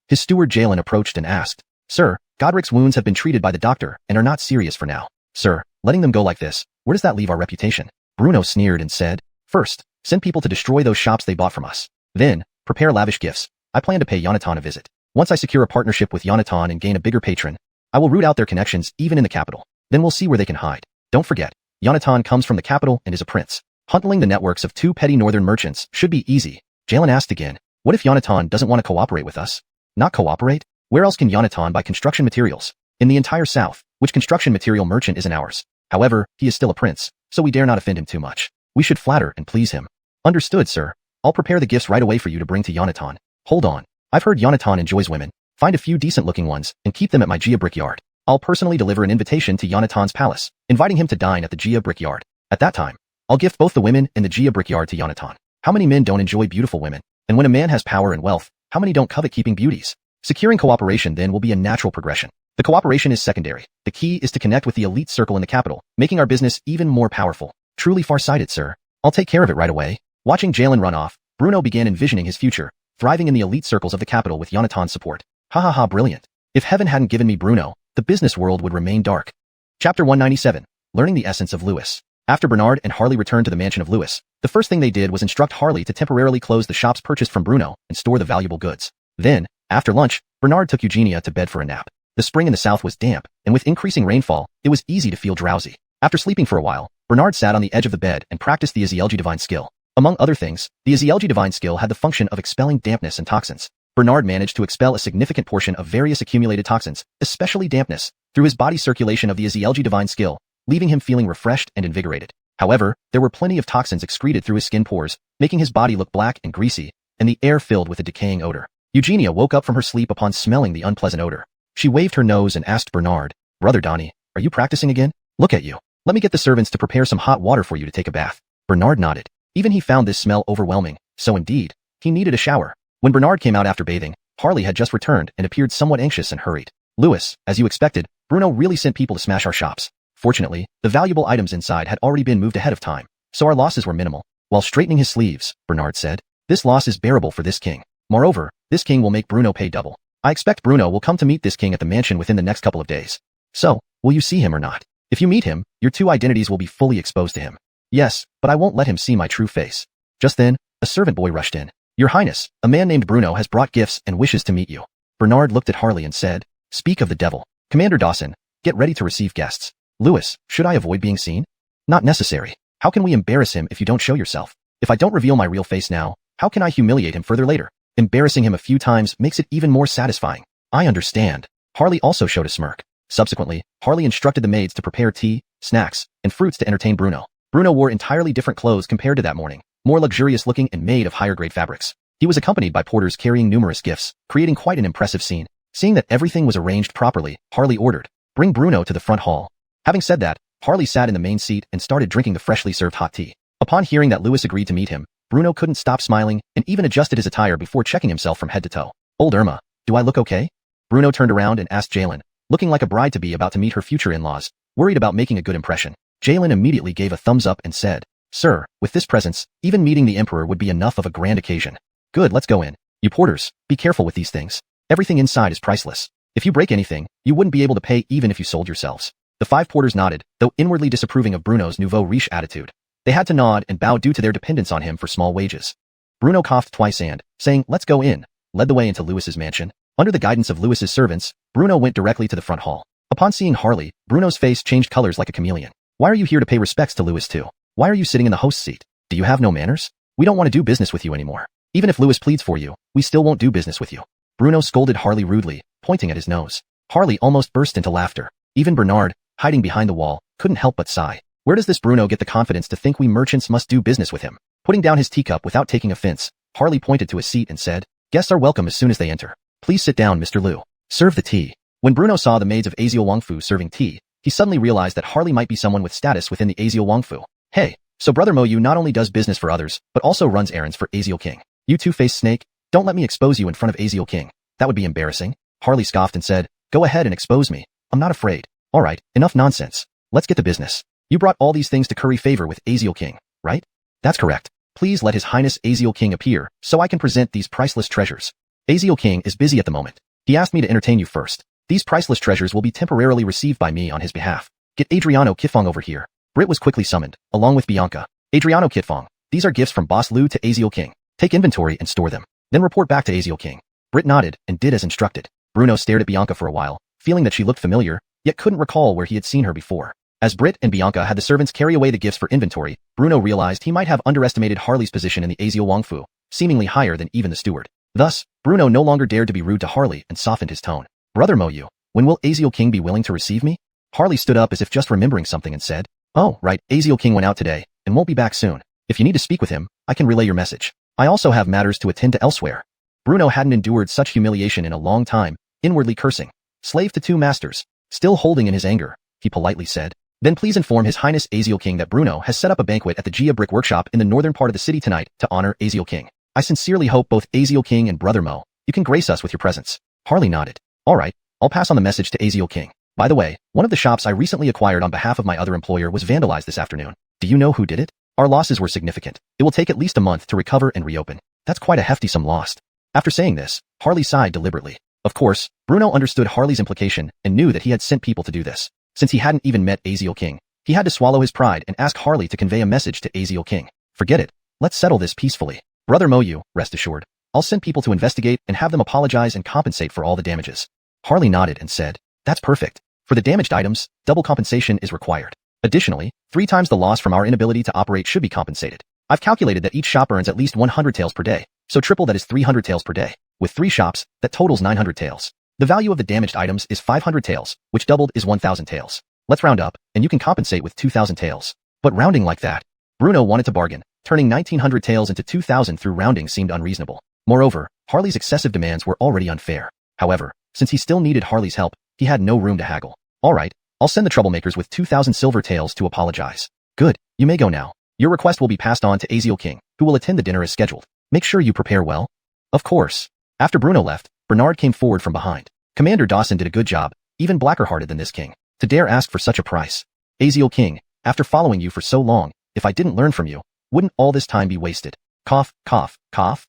His steward Jalen approached and asked, Sir, Godric's wounds have been treated by the doctor and are not serious for now. Sir, letting them go like this, where does that leave our reputation? Bruno sneered and said, First, send people to destroy those shops they bought from us. Then, prepare lavish gifts. I plan to pay Yonatan a visit. Once I secure a partnership with Yonatan and gain a bigger patron, I will root out their connections even in the capital. Then we'll see where they can hide. Don't forget, Yonatan comes from the capital and is a prince. Huntling the networks of two petty northern merchants should be easy. Jalen asked again, what if Yonatan doesn't want to cooperate with us? Not cooperate? Where else can Yonatan buy construction materials? In the entire south, which construction material merchant isn't ours? However, he is still a prince, so we dare not offend him too much. We should flatter and please him. Understood, sir. I'll prepare the gifts right away for you to bring to Yonatan. Hold on. I've heard Yonatan enjoys women. Find a few decent-looking ones and keep them at my Gia Brickyard. I'll personally deliver an invitation to Yonatan's palace, inviting him to dine at the Gia Brickyard. At that time, I'll gift both the women and the Gia Brickyard to Yonatan. How many men don't enjoy beautiful women? And when a man has power and wealth, how many don't covet keeping beauties? Securing cooperation then will be a natural progression. The cooperation is secondary. The key is to connect with the elite circle in the capital, making our business even more powerful. Truly far-sighted, sir. I'll take care of it right away. Watching Jalen run off, Bruno began envisioning his future, thriving in the elite circles of the capital with Yonatan's support. Ha ha ha, brilliant. If heaven hadn't given me Bruno, the business world would remain dark. Chapter 197. Learning the essence of Lewis. After Bernard and Harley returned to the mansion of Lewis, the first thing they did was instruct Harley to temporarily close the shops purchased from Bruno and store the valuable goods. Then, after lunch, Bernard took Eugenia to bed for a nap. The spring in the south was damp, and with increasing rainfall, it was easy to feel drowsy. After sleeping for a while, Bernard sat on the edge of the bed and practiced the Ezielgi divine skill. Among other things, the Ezielgi divine skill had the function of expelling dampness and toxins. Bernard managed to expel a significant portion of various accumulated toxins, especially dampness, through his body circulation of the Ezielgi divine skill, leaving him feeling refreshed and invigorated. However, there were plenty of toxins excreted through his skin pores, making his body look black and greasy, and the air filled with a decaying odor. Eugenia woke up from her sleep upon smelling the unpleasant odor. She waved her nose and asked Bernard, Brother Donnie, are you practicing again? Look at you. Let me get the servants to prepare some hot water for you to take a bath. Bernard nodded. Even he found this smell overwhelming, so indeed, he needed a shower. When Bernard came out after bathing, Harley had just returned and appeared somewhat anxious and hurried. Lewis, as you expected, Bruno really sent people to smash our shops. Fortunately, the valuable items inside had already been moved ahead of time, so our losses were minimal. While straightening his sleeves, Bernard said, This loss is bearable for this king. Moreover, this king will make Bruno pay double. I expect Bruno will come to meet this king at the mansion within the next couple of days. So, will you see him or not? If you meet him, your two identities will be fully exposed to him. Yes, but I won't let him see my true face. Just then, a servant boy rushed in. Your Highness, a man named Bruno has brought gifts and wishes to meet you. Bernard looked at Harley and said, Speak of the devil. Commander Dawson, get ready to receive guests. Louis, should I avoid being seen? Not necessary. How can we embarrass him if you don't show yourself? If I don't reveal my real face now, how can I humiliate him further later? Embarrassing him a few times makes it even more satisfying. I understand. Harley also showed a smirk. Subsequently, Harley instructed the maids to prepare tea, snacks, and fruits to entertain Bruno. Bruno wore entirely different clothes compared to that morning, more luxurious looking and made of higher grade fabrics. He was accompanied by porters carrying numerous gifts, creating quite an impressive scene. Seeing that everything was arranged properly, Harley ordered, "Bring Bruno to the front hall." Having said that, Harley sat in the main seat and started drinking the freshly served hot tea. Upon hearing that Louis agreed to meet him, Bruno couldn't stop smiling and even adjusted his attire before checking himself from head to toe. "Old Irma, do I look okay?" Bruno turned around and asked Jalen, looking like a bride-to-be about to meet her future in-laws, worried about making a good impression. Jalen immediately gave a thumbs up and said, "Sir, with this presence, even meeting the Emperor would be enough of a grand occasion." "Good, let's go in. You porters, be careful with these things. Everything inside is priceless. If you break anything, you wouldn't be able to pay even if you sold yourselves." The 5 porters nodded, though inwardly disapproving of Bruno's nouveau riche attitude. They had to nod and bow due to their dependence on him for small wages. Bruno coughed twice and, saying, "Let's go in," led the way into Louis's mansion. Under the guidance of Louis's servants, Bruno went directly to the front hall. Upon seeing Harley, Bruno's face changed colors like a chameleon. "Why are you here to pay respects to Louis too? Why are you sitting in the host's seat? Do you have no manners? We don't want to do business with you anymore. Even if Louis pleads for you, we still won't do business with you." Bruno scolded Harley rudely, pointing at his nose. Harley almost burst into laughter. Even Bernard, hiding behind the wall, couldn't help but sigh. Where does this Bruno get the confidence to think we merchants must do business with him? Putting down his teacup without taking offense, Harley pointed to a seat and said, "Guests are welcome as soon as they enter. Please sit down, Mr. Liu. Serve the tea." When Bruno saw the maids of Aziel Wangfu serving tea, he suddenly realized that Harley might be someone with status within the Aziel Wangfu. "Hey, so Brother Mo Yu not only does business for others, but also runs errands for Aziel King. You two-faced snake, don't let me expose you in front of Aziel King. That would be embarrassing." Harley scoffed and said, "Go ahead and expose me. I'm not afraid." "Alright, enough nonsense. Let's get to business. You brought all these things to curry favor with Aziel King, right?" "That's correct. Please let His Highness Aziel King appear, so I can present these priceless treasures." "Aziel King is busy at the moment. He asked me to entertain you first. These priceless treasures will be temporarily received by me on his behalf. Get Adriano Kitfong over here." Britt was quickly summoned, along with Bianca. "Adriano Kitfong, these are gifts from Boss Liu to Aziel King. Take inventory and store them. Then report back to Aziel King." Britt nodded and did as instructed. Bruno stared at Bianca for a while, feeling that she looked familiar, yet couldn't recall where he had seen her before. As Britt and Bianca had the servants carry away the gifts for inventory, Bruno realized he might have underestimated Harley's position in the Aziel Wangfu, seemingly higher than even the steward. Thus, Bruno no longer dared to be rude to Harley and softened his tone. "Brother Mo Yu, when will Aziel King be willing to receive me?" Harley stood up as if just remembering something and said, "Oh, right, Aziel King went out today and won't be back soon. If you need to speak with him, I can relay your message. I also have matters to attend to elsewhere." Bruno hadn't endured such humiliation in a long time, inwardly cursing. "Slave to 2 masters." Still holding in his anger, he politely said, "Then please inform His Highness Aziel King that Bruno has set up a banquet at the Gia Brick Workshop in the northern part of the city tonight to honor Aziel King. I sincerely hope both Aziel King and Brother Mo, you can grace us with your presence." Harley nodded. "Alright, I'll pass on the message to Aziel King. By the way, one of the shops I recently acquired on behalf of my other employer was vandalized this afternoon. Do you know who did it? Our losses were significant. It will take at least a month to recover and reopen. That's quite a hefty sum lost." After saying this, Harley sighed deliberately. Of course, Bruno understood Harley's implication and knew that he had sent people to do this. Since he hadn't even met Aziel King, he had to swallow his pride and ask Harley to convey a message to Aziel King. "Forget it. Let's settle this peacefully. Brother Mo Yu, rest assured. I'll send people to investigate and have them apologize and compensate for all the damages." Harley nodded and said, "That's perfect. For the damaged items, double compensation is required. Additionally, 3 times the loss from our inability to operate should be compensated. I've calculated that each shop earns at least 100 taels per day, so triple that is 300 taels per day. With 3 shops, that totals 900 taels. The value of the damaged items is 500 taels, which doubled is 1,000 taels. Let's round up, and you can compensate with 2,000 taels." But rounding like that, Bruno wanted to bargain. Turning 1,900 taels into 2,000 through rounding seemed unreasonable. Moreover, Harley's excessive demands were already unfair. However, since he still needed Harley's help, he had no room to haggle. "Alright, I'll send the troublemakers with 2,000 silver taels to apologize." "Good, you may go now. Your request will be passed on to Aziel King, who will attend the dinner as scheduled. Make sure you prepare well." "Of course." After Bruno left, Bernard came forward from behind. "Commander Dawson did a good job, even blacker-hearted than this king, to dare ask for such a price. Aziel King, after following you for so long, if I didn't learn from you, wouldn't all this time be wasted?" Cough, cough, cough.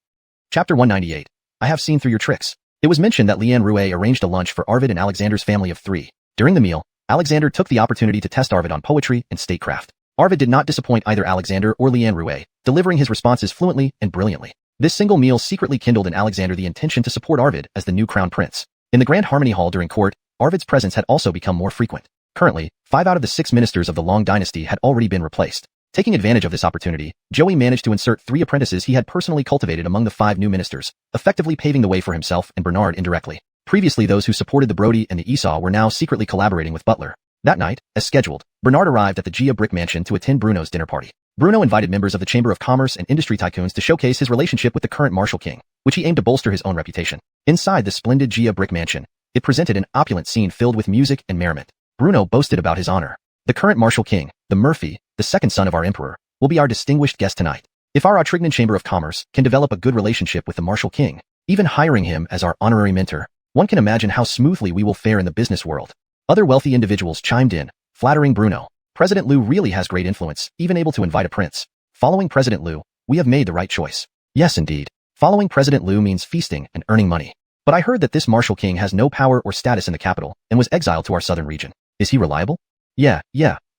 Chapter 198. I have seen through your tricks. It was mentioned that Lian Rue arranged a lunch for Arvid and Alexander's family of 3. During the meal, Alexander took the opportunity to test Arvid on poetry and statecraft. Arvid did not disappoint either Alexander or Lian Rue, delivering his responses fluently and brilliantly. This single meal secretly kindled in Alexander the intention to support Arvid as the new crown prince. In the Grand Harmony Hall during court, Arvid's presence had also become more frequent. Currently, 5 out of the 6 ministers of the Long Dynasty had already been replaced. Taking advantage of this opportunity, Joey managed to insert 3 apprentices he had personally cultivated among the 5 new ministers, effectively paving the way for himself and Bernard indirectly. Previously, those who supported the Brody and the Esau were now secretly collaborating with Butler. That night, as scheduled, Bernard arrived at the Gia Brick Mansion to attend Bruno's dinner party. Bruno invited members of the Chamber of Commerce and Industry tycoons to showcase his relationship with the current Marshal King, which he aimed to bolster his own reputation. Inside the splendid Gia Brick Mansion, it presented an opulent scene filled with music and merriment. Bruno boasted about his honor. The current Marshal King, the Murphy, the second son of our emperor, will be our distinguished guest tonight. If our Autrignan Chamber of Commerce can develop a good relationship with the Marshal King, even hiring him as our honorary mentor, one can imagine how smoothly we will fare in the business world. Other wealthy individuals chimed in, flattering Bruno. President Liu really has great influence, even able to invite a prince. Following President Liu, we have made the right choice. Yes, indeed. Following President Liu means feasting and earning money. But I heard that this Marshal King has no power or status in the capital and was exiled to our southern region. Is he reliable? Yeah,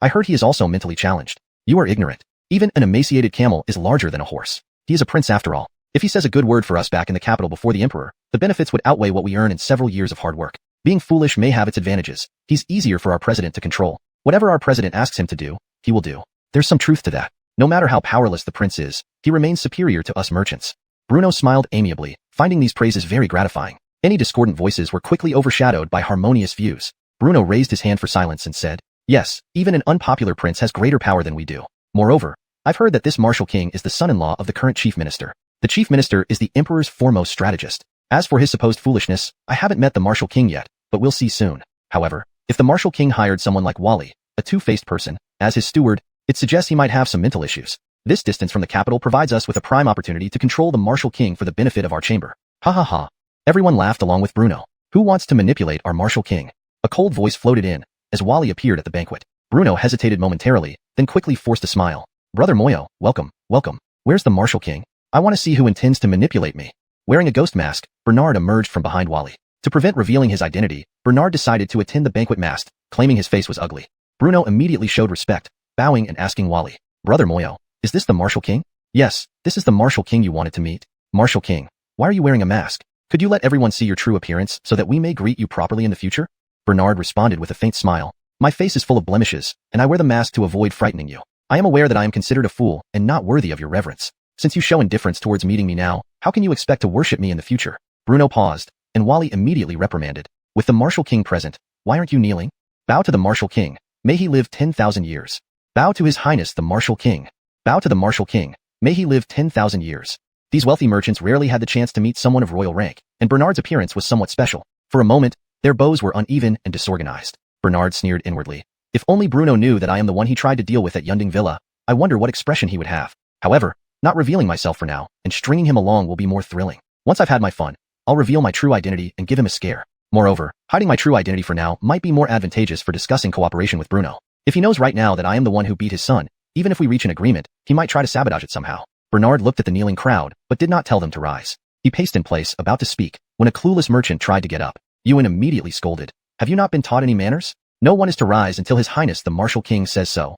I heard he is also mentally challenged. You are ignorant. Even an emaciated camel is larger than a horse. He is a prince after all. If he says a good word for us back in the capital before the emperor, the benefits would outweigh what we earn in several years of hard work. Being foolish may have its advantages. He's easier for our president to control. Whatever our president asks him to do, he will do. There's some truth to that. No matter how powerless the prince is, he remains superior to us merchants. Bruno smiled amiably, finding these praises very gratifying. Any discordant voices were quickly overshadowed by harmonious views. Bruno raised his hand for silence and said, yes, even an unpopular prince has greater power than we do. Moreover, I've heard that this Marshal King is the son-in-law of the current chief minister. The chief minister is the emperor's foremost strategist. As for his supposed foolishness, I haven't met the Marshal King yet, but we'll see soon. However, if the Marshal King hired someone like Wally, a two-faced person, as his steward, it suggests he might have some mental issues. This distance from the capital provides us with a prime opportunity to control the Marshal King for the benefit of our chamber. Ha ha ha. Everyone laughed along with Bruno. Who wants to manipulate our Marshal King? A cold voice floated in, as Wally appeared at the banquet. Bruno hesitated momentarily, then quickly forced a smile. Brother Moyo, welcome. Where's the Marshal King? I want to see who intends to manipulate me. Wearing a ghost mask, Bernard emerged from behind Wally. To prevent revealing his identity, Bernard decided to attend the banquet masked, claiming his face was ugly. Bruno immediately showed respect, bowing and asking Wally, Brother Moyo, is this the Marshal King? Yes, this is the Marshal King you wanted to meet. Marshal King, why are you wearing a mask? Could you let everyone see your true appearance so that we may greet you properly in the future? Bernard responded with a faint smile. My face is full of blemishes, and I wear the mask to avoid frightening you. I am aware that I am considered a fool and not worthy of your reverence. Since you show indifference towards meeting me now, how can you expect to worship me in the future? Bruno paused, and Wally immediately reprimanded. With the Marshal King present, why aren't you kneeling? Bow to the Marshal King. May he live 10,000 years. Bow to His Highness the Marshal King. Bow to the Marshal King. May he live 10,000 years. These wealthy merchants rarely had the chance to meet someone of royal rank, and Bernard's appearance was somewhat special. For a moment, their bows were uneven and disorganized. Bernard sneered inwardly. If only Bruno knew that I am the one he tried to deal with at Yunding Villa, I wonder what expression he would have. However, not revealing myself for now, and stringing him along will be more thrilling. Once I've had my fun, I'll reveal my true identity and give him a scare. Moreover, hiding my true identity for now might be more advantageous for discussing cooperation with Bruno. If he knows right now that I am the one who beat his son, even if we reach an agreement, he might try to sabotage it somehow. Bernard looked at the kneeling crowd, but did not tell them to rise. He paced in place, about to speak, when a clueless merchant tried to get up. Ewan immediately scolded. Have you not been taught any manners? No one is to rise until His Highness the Marshal King says so.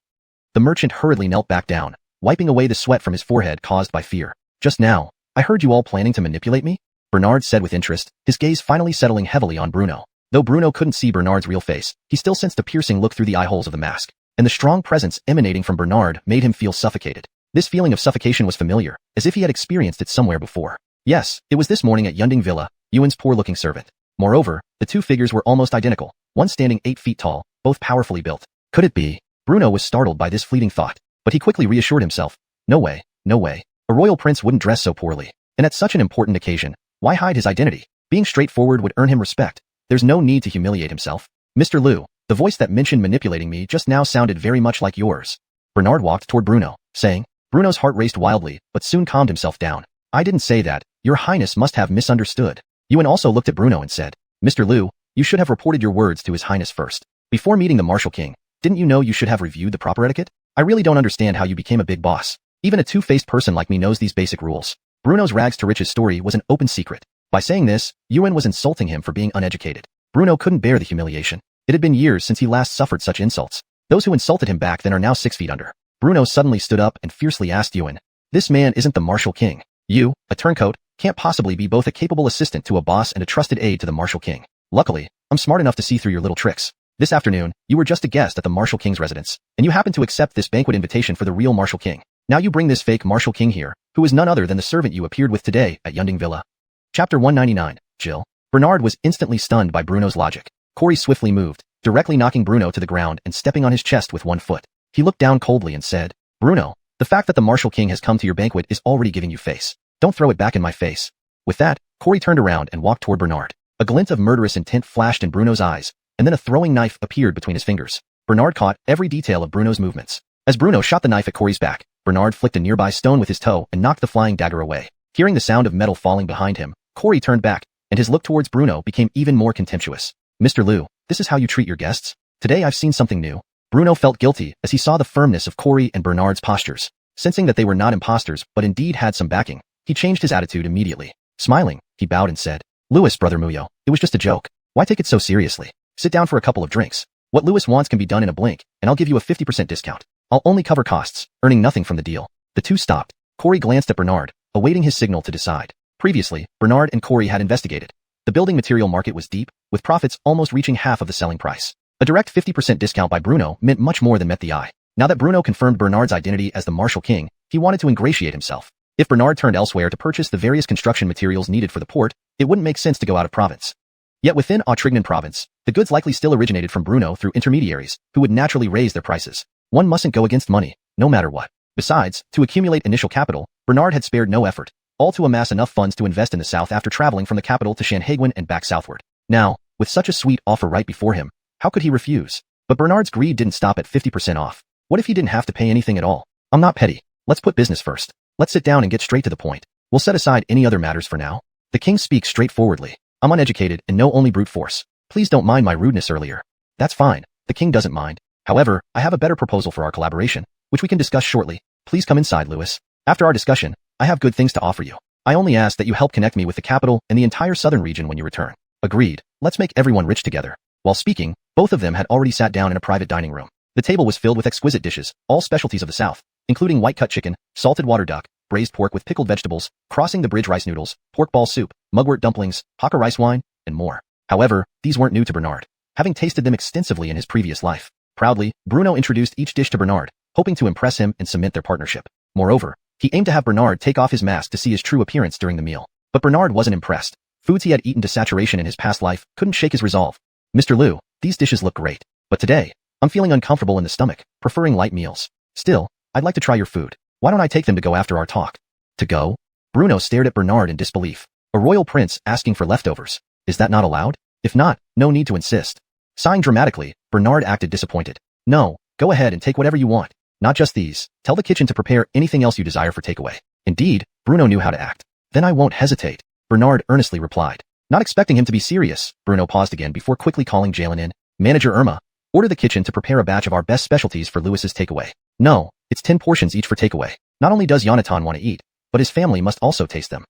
The merchant hurriedly knelt back down, wiping away the sweat from his forehead caused by fear. Just now, I heard you all planning to manipulate me? Bernard said with interest, his gaze finally settling heavily on Bruno. Though Bruno couldn't see Bernard's real face, he still sensed a piercing look through the eye holes of the mask, and the strong presence emanating from Bernard made him feel suffocated. This feeling of suffocation was familiar, as if he had experienced it somewhere before. Yes, it was this morning at Yunding Villa, Ewan's poor-looking servant. Moreover, the two figures were almost identical, one standing 8 feet tall, both powerfully built. Could it be? Bruno was startled by this fleeting thought, but he quickly reassured himself. No way. A royal prince wouldn't dress so poorly. And at such an important occasion, why hide his identity? Being straightforward would earn him respect. There's no need to humiliate himself. Mr. Liu, the voice that mentioned manipulating me just now sounded very much like yours. Bernard walked toward Bruno, saying. Bruno's heart raced wildly, but soon calmed himself down. I didn't say that. Your Highness must have misunderstood. Ewan also looked at Bruno and said, Mr. Liu, you should have reported your words to His Highness first. Before meeting the Marshal King, didn't you know you should have reviewed the proper etiquette? I really don't understand how you became a big boss. Even a two-faced person like me knows these basic rules. Bruno's rags to riches story was an open secret. By saying this, Ewan was insulting him for being uneducated. Bruno couldn't bear the humiliation. It had been years since he last suffered such insults. Those who insulted him back then are now 6 feet under. Bruno suddenly stood up and fiercely asked Ewan, This man isn't the Marshal King. You, a turncoat, can't possibly be both a capable assistant to a boss and a trusted aide to the Marshal King. Luckily, I'm smart enough to see through your little tricks. This afternoon, you were just a guest at the Martial King's residence, and you happened to accept this banquet invitation for the real Martial King. Now you bring this fake Martial King here, who is none other than the servant you appeared with today at Yunding Villa. Chapter 199, Jill. Bernard was instantly stunned by Bruno's logic. Corey swiftly moved, directly knocking Bruno to the ground and stepping on his chest with one foot. He looked down coldly and said, Bruno, the fact that the Martial King has come to your banquet is already giving you face. Don't throw it back in my face. With that, Corey turned around and walked toward Bernard. A glint of murderous intent flashed in Bruno's eyes, and then a throwing knife appeared between his fingers. Bernard caught every detail of Bruno's movements. As Bruno shot the knife at Corey's back, Bernard flicked a nearby stone with his toe and knocked the flying dagger away. Hearing the sound of metal falling behind him, Corey turned back, and his look towards Bruno became even more contemptuous. Mr. Liu, this is how you treat your guests? Today I've seen something new. Bruno felt guilty as he saw the firmness of Corey and Bernard's postures. Sensing that they were not imposters but indeed had some backing, he changed his attitude immediately. Smiling, he bowed and said, Louis, brother Muyo, it was just a joke. Why take it so seriously? Sit down for a couple of drinks. What Louis wants can be done in a blink, and I'll give you a 50% discount. I'll only cover costs, earning nothing from the deal. The two stopped. Corey glanced at Bernard, awaiting his signal to decide. Previously, Bernard and Corey had investigated. The building material market was deep, with profits almost reaching half of the selling price. A direct 50% discount by Bruno meant much more than met the eye. Now that Bruno confirmed Bernard's identity as the Martial King, he wanted to ingratiate himself. If Bernard turned elsewhere to purchase the various construction materials needed for the port, it wouldn't make sense to go out of province. Yet within Autrignan province, the goods likely still originated from Bruno through intermediaries, who would naturally raise their prices. One mustn't go against money, no matter what. Besides, to accumulate initial capital, Bernard had spared no effort, all to amass enough funds to invest in the south after traveling from the capital to Shanhaiguan and back southward. Now, with such a sweet offer right before him, how could he refuse? But Bernard's greed didn't stop at 50% off. What if he didn't have to pay anything at all? I'm not petty. Let's put business first. Let's sit down and get straight to the point. We'll set aside any other matters for now. The king speaks straightforwardly. I'm uneducated and know only brute force. Please don't mind my rudeness earlier. That's fine. The king doesn't mind. However, I have a better proposal for our collaboration, which we can discuss shortly. Please come inside, Louis. After our discussion, I have good things to offer you. I only ask that you help connect me with the capital and the entire southern region when you return. Agreed. Let's make everyone rich together. While speaking, both of them had already sat down in a private dining room. The table was filled with exquisite dishes, all specialties of the south, including white-cut chicken, salted water duck, braised pork with pickled vegetables, crossing the bridge rice noodles, pork ball soup, mugwort dumplings, Hakka rice wine, and more. However, these weren't new to Bernard, having tasted them extensively in his previous life. Proudly, Bruno introduced each dish to Bernard, hoping to impress him and cement their partnership. Moreover, he aimed to have Bernard take off his mask to see his true appearance during the meal. But Bernard wasn't impressed. Foods he had eaten to saturation in his past life couldn't shake his resolve. Mr. Liu, these dishes look great. But today, I'm feeling uncomfortable in the stomach, preferring light meals. Still, I'd like to try your food. Why don't I take them to go after our talk? To go? Bruno stared at Bernard in disbelief. A royal prince asking for leftovers. Is that not allowed? If not, no need to insist. Sighing dramatically, Bernard acted disappointed. No, go ahead and take whatever you want. Not just these. Tell the kitchen to prepare anything else you desire for takeaway. Indeed, Bruno knew how to act. Then I won't hesitate, Bernard earnestly replied. Not expecting him to be serious, Bruno paused again before quickly calling Jalen in. Manager Irma, order the kitchen to prepare a batch of our best specialties for Louis's takeaway. No, it's 10 portions each for takeaway. Not only does Yonatan want to eat, but his family must also taste them.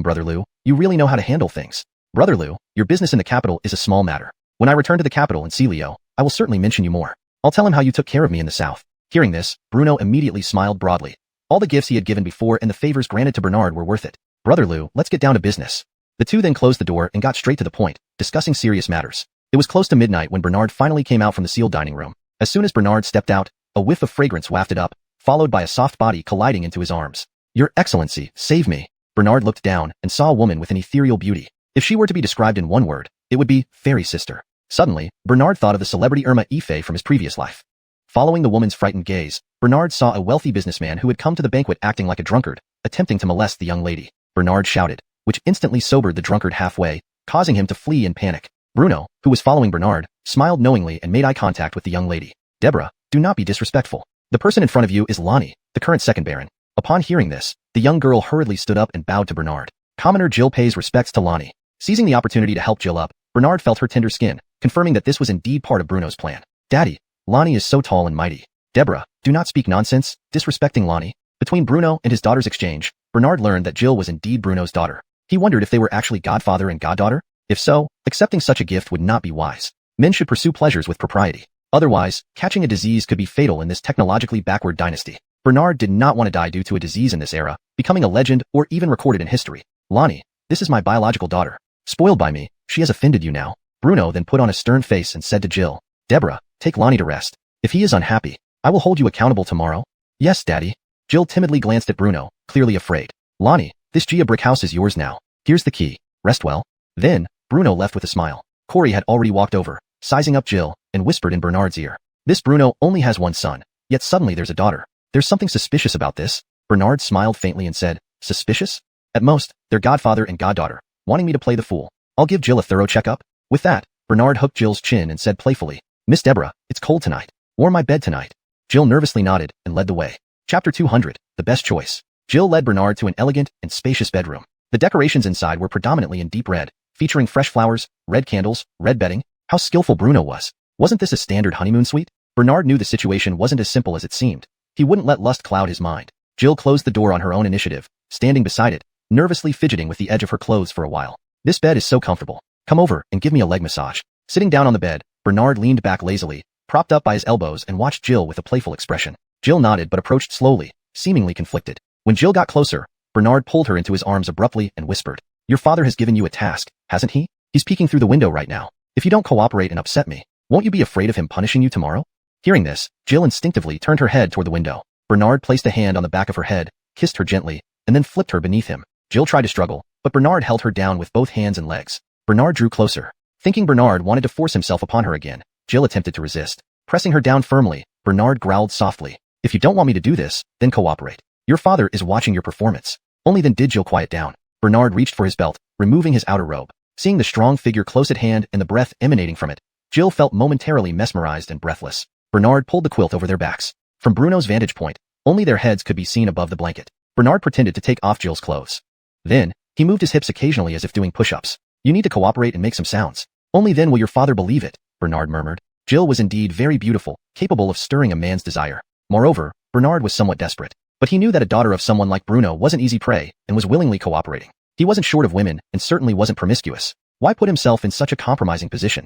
Brother Liu, you really know how to handle things. Brother Liu, your business in the capital is a small matter. When I return to the capital and see Leo, I will certainly mention you more. I'll tell him how you took care of me in the south. Hearing this, Bruno immediately smiled broadly. All the gifts he had given before and the favors granted to Bernard were worth it. Brother Liu, let's get down to business. The two then closed the door and got straight to the point, discussing serious matters. It was close to midnight when Bernard finally came out from the sealed dining room. As soon as Bernard stepped out, a whiff of fragrance wafted up, followed by a soft body colliding into his arms. Your Excellency, save me. Bernard looked down and saw a woman with an ethereal beauty. If she were to be described in one word, it would be fairy sister. Suddenly, Bernard thought of the celebrity Irma Ife from his previous life. Following the woman's frightened gaze, Bernard saw a wealthy businessman who had come to the banquet acting like a drunkard, attempting to molest the young lady. Bernard shouted, which instantly sobered the drunkard halfway, causing him to flee in panic. Bruno, who was following Bernard, smiled knowingly and made eye contact with the young lady. Deborah, do not be disrespectful. The person in front of you is Lonnie, the current second baron. Upon hearing this, the young girl hurriedly stood up and bowed to Bernard. Commoner Jill pays respects to Lonnie. Seizing the opportunity to help Jill up, Bernard felt her tender skin, confirming that this was indeed part of Bruno's plan. Daddy, Lonnie is so tall and mighty. Deborah, do not speak nonsense, disrespecting Lonnie. Between Bruno and his daughter's exchange, Bernard learned that Jill was indeed Bruno's daughter. He wondered if they were actually godfather and goddaughter. If so, accepting such a gift would not be wise. Men should pursue pleasures with propriety. Otherwise, catching a disease could be fatal in this technologically backward dynasty. Bernard did not want to die due to a disease in this era, becoming a legend or even recorded in history. Lonnie, this is my biological daughter. Spoiled by me, she has offended you now. Bruno then put on a stern face and said to Jill, Deborah, take Lonnie to rest. If he is unhappy, I will hold you accountable tomorrow. Yes, Daddy. Jill timidly glanced at Bruno, clearly afraid. Lonnie, this Gia brick house is yours now. Here's the key. Rest well. Then, Bruno left with a smile. Corey had already walked over, sizing up Jill, and whispered in Bernard's ear. This Bruno only has one son, yet suddenly there's a daughter. There's something suspicious about this. Bernard smiled faintly and said, suspicious? At most, they're godfather and goddaughter, wanting me to play the fool. I'll give Jill a thorough checkup. With that, Bernard hooked Jill's chin and said playfully, Miss Deborah, it's cold tonight. Warm my bed tonight. Jill nervously nodded and led the way. Chapter 200, The Best Choice. Jill led Bernard to an elegant and spacious bedroom. The decorations inside were predominantly in deep red, featuring fresh flowers, red candles, red bedding. How skillful Bruno was. Wasn't this a standard honeymoon suite? Bernard knew the situation wasn't as simple as it seemed. He wouldn't let lust cloud his mind. Jill closed the door on her own initiative, standing beside it, nervously fidgeting with the edge of her clothes for a while. This bed is so comfortable. Come over and give me a leg massage. Sitting down on the bed, Bernard leaned back lazily, propped up by his elbows and watched Jill with a playful expression. Jill nodded but approached slowly, seemingly conflicted. When Jill got closer, Bernard pulled her into his arms abruptly and whispered, Your father has given you a task, hasn't he? He's peeking through the window right now. If you don't cooperate and upset me, won't you be afraid of him punishing you tomorrow? Hearing this, Jill instinctively turned her head toward the window. Bernard placed a hand on the back of her head, kissed her gently, and then flipped her beneath him. Jill tried to struggle, but Bernard held her down with both hands and legs. Bernard drew closer. Thinking Bernard wanted to force himself upon her again, Jill attempted to resist. Pressing her down firmly, Bernard growled softly, If you don't want me to do this, then cooperate. Your father is watching your performance. Only then did Jill quiet down. Bernard reached for his belt, removing his outer robe. Seeing the strong figure close at hand and the breath emanating from it, Jill felt momentarily mesmerized and breathless. Bernard pulled the quilt over their backs. From Bruno's vantage point, only their heads could be seen above the blanket. Bernard pretended to take off Jill's clothes. Then, he moved his hips occasionally as if doing push-ups. You need to cooperate and make some sounds. Only then will your father believe it, Bernard murmured. Jill was indeed very beautiful, capable of stirring a man's desire. Moreover, Bernard was somewhat desperate. But he knew that a daughter of someone like Bruno wasn't easy prey and was willingly cooperating. He wasn't short of women and certainly wasn't promiscuous. Why put himself in such a compromising position?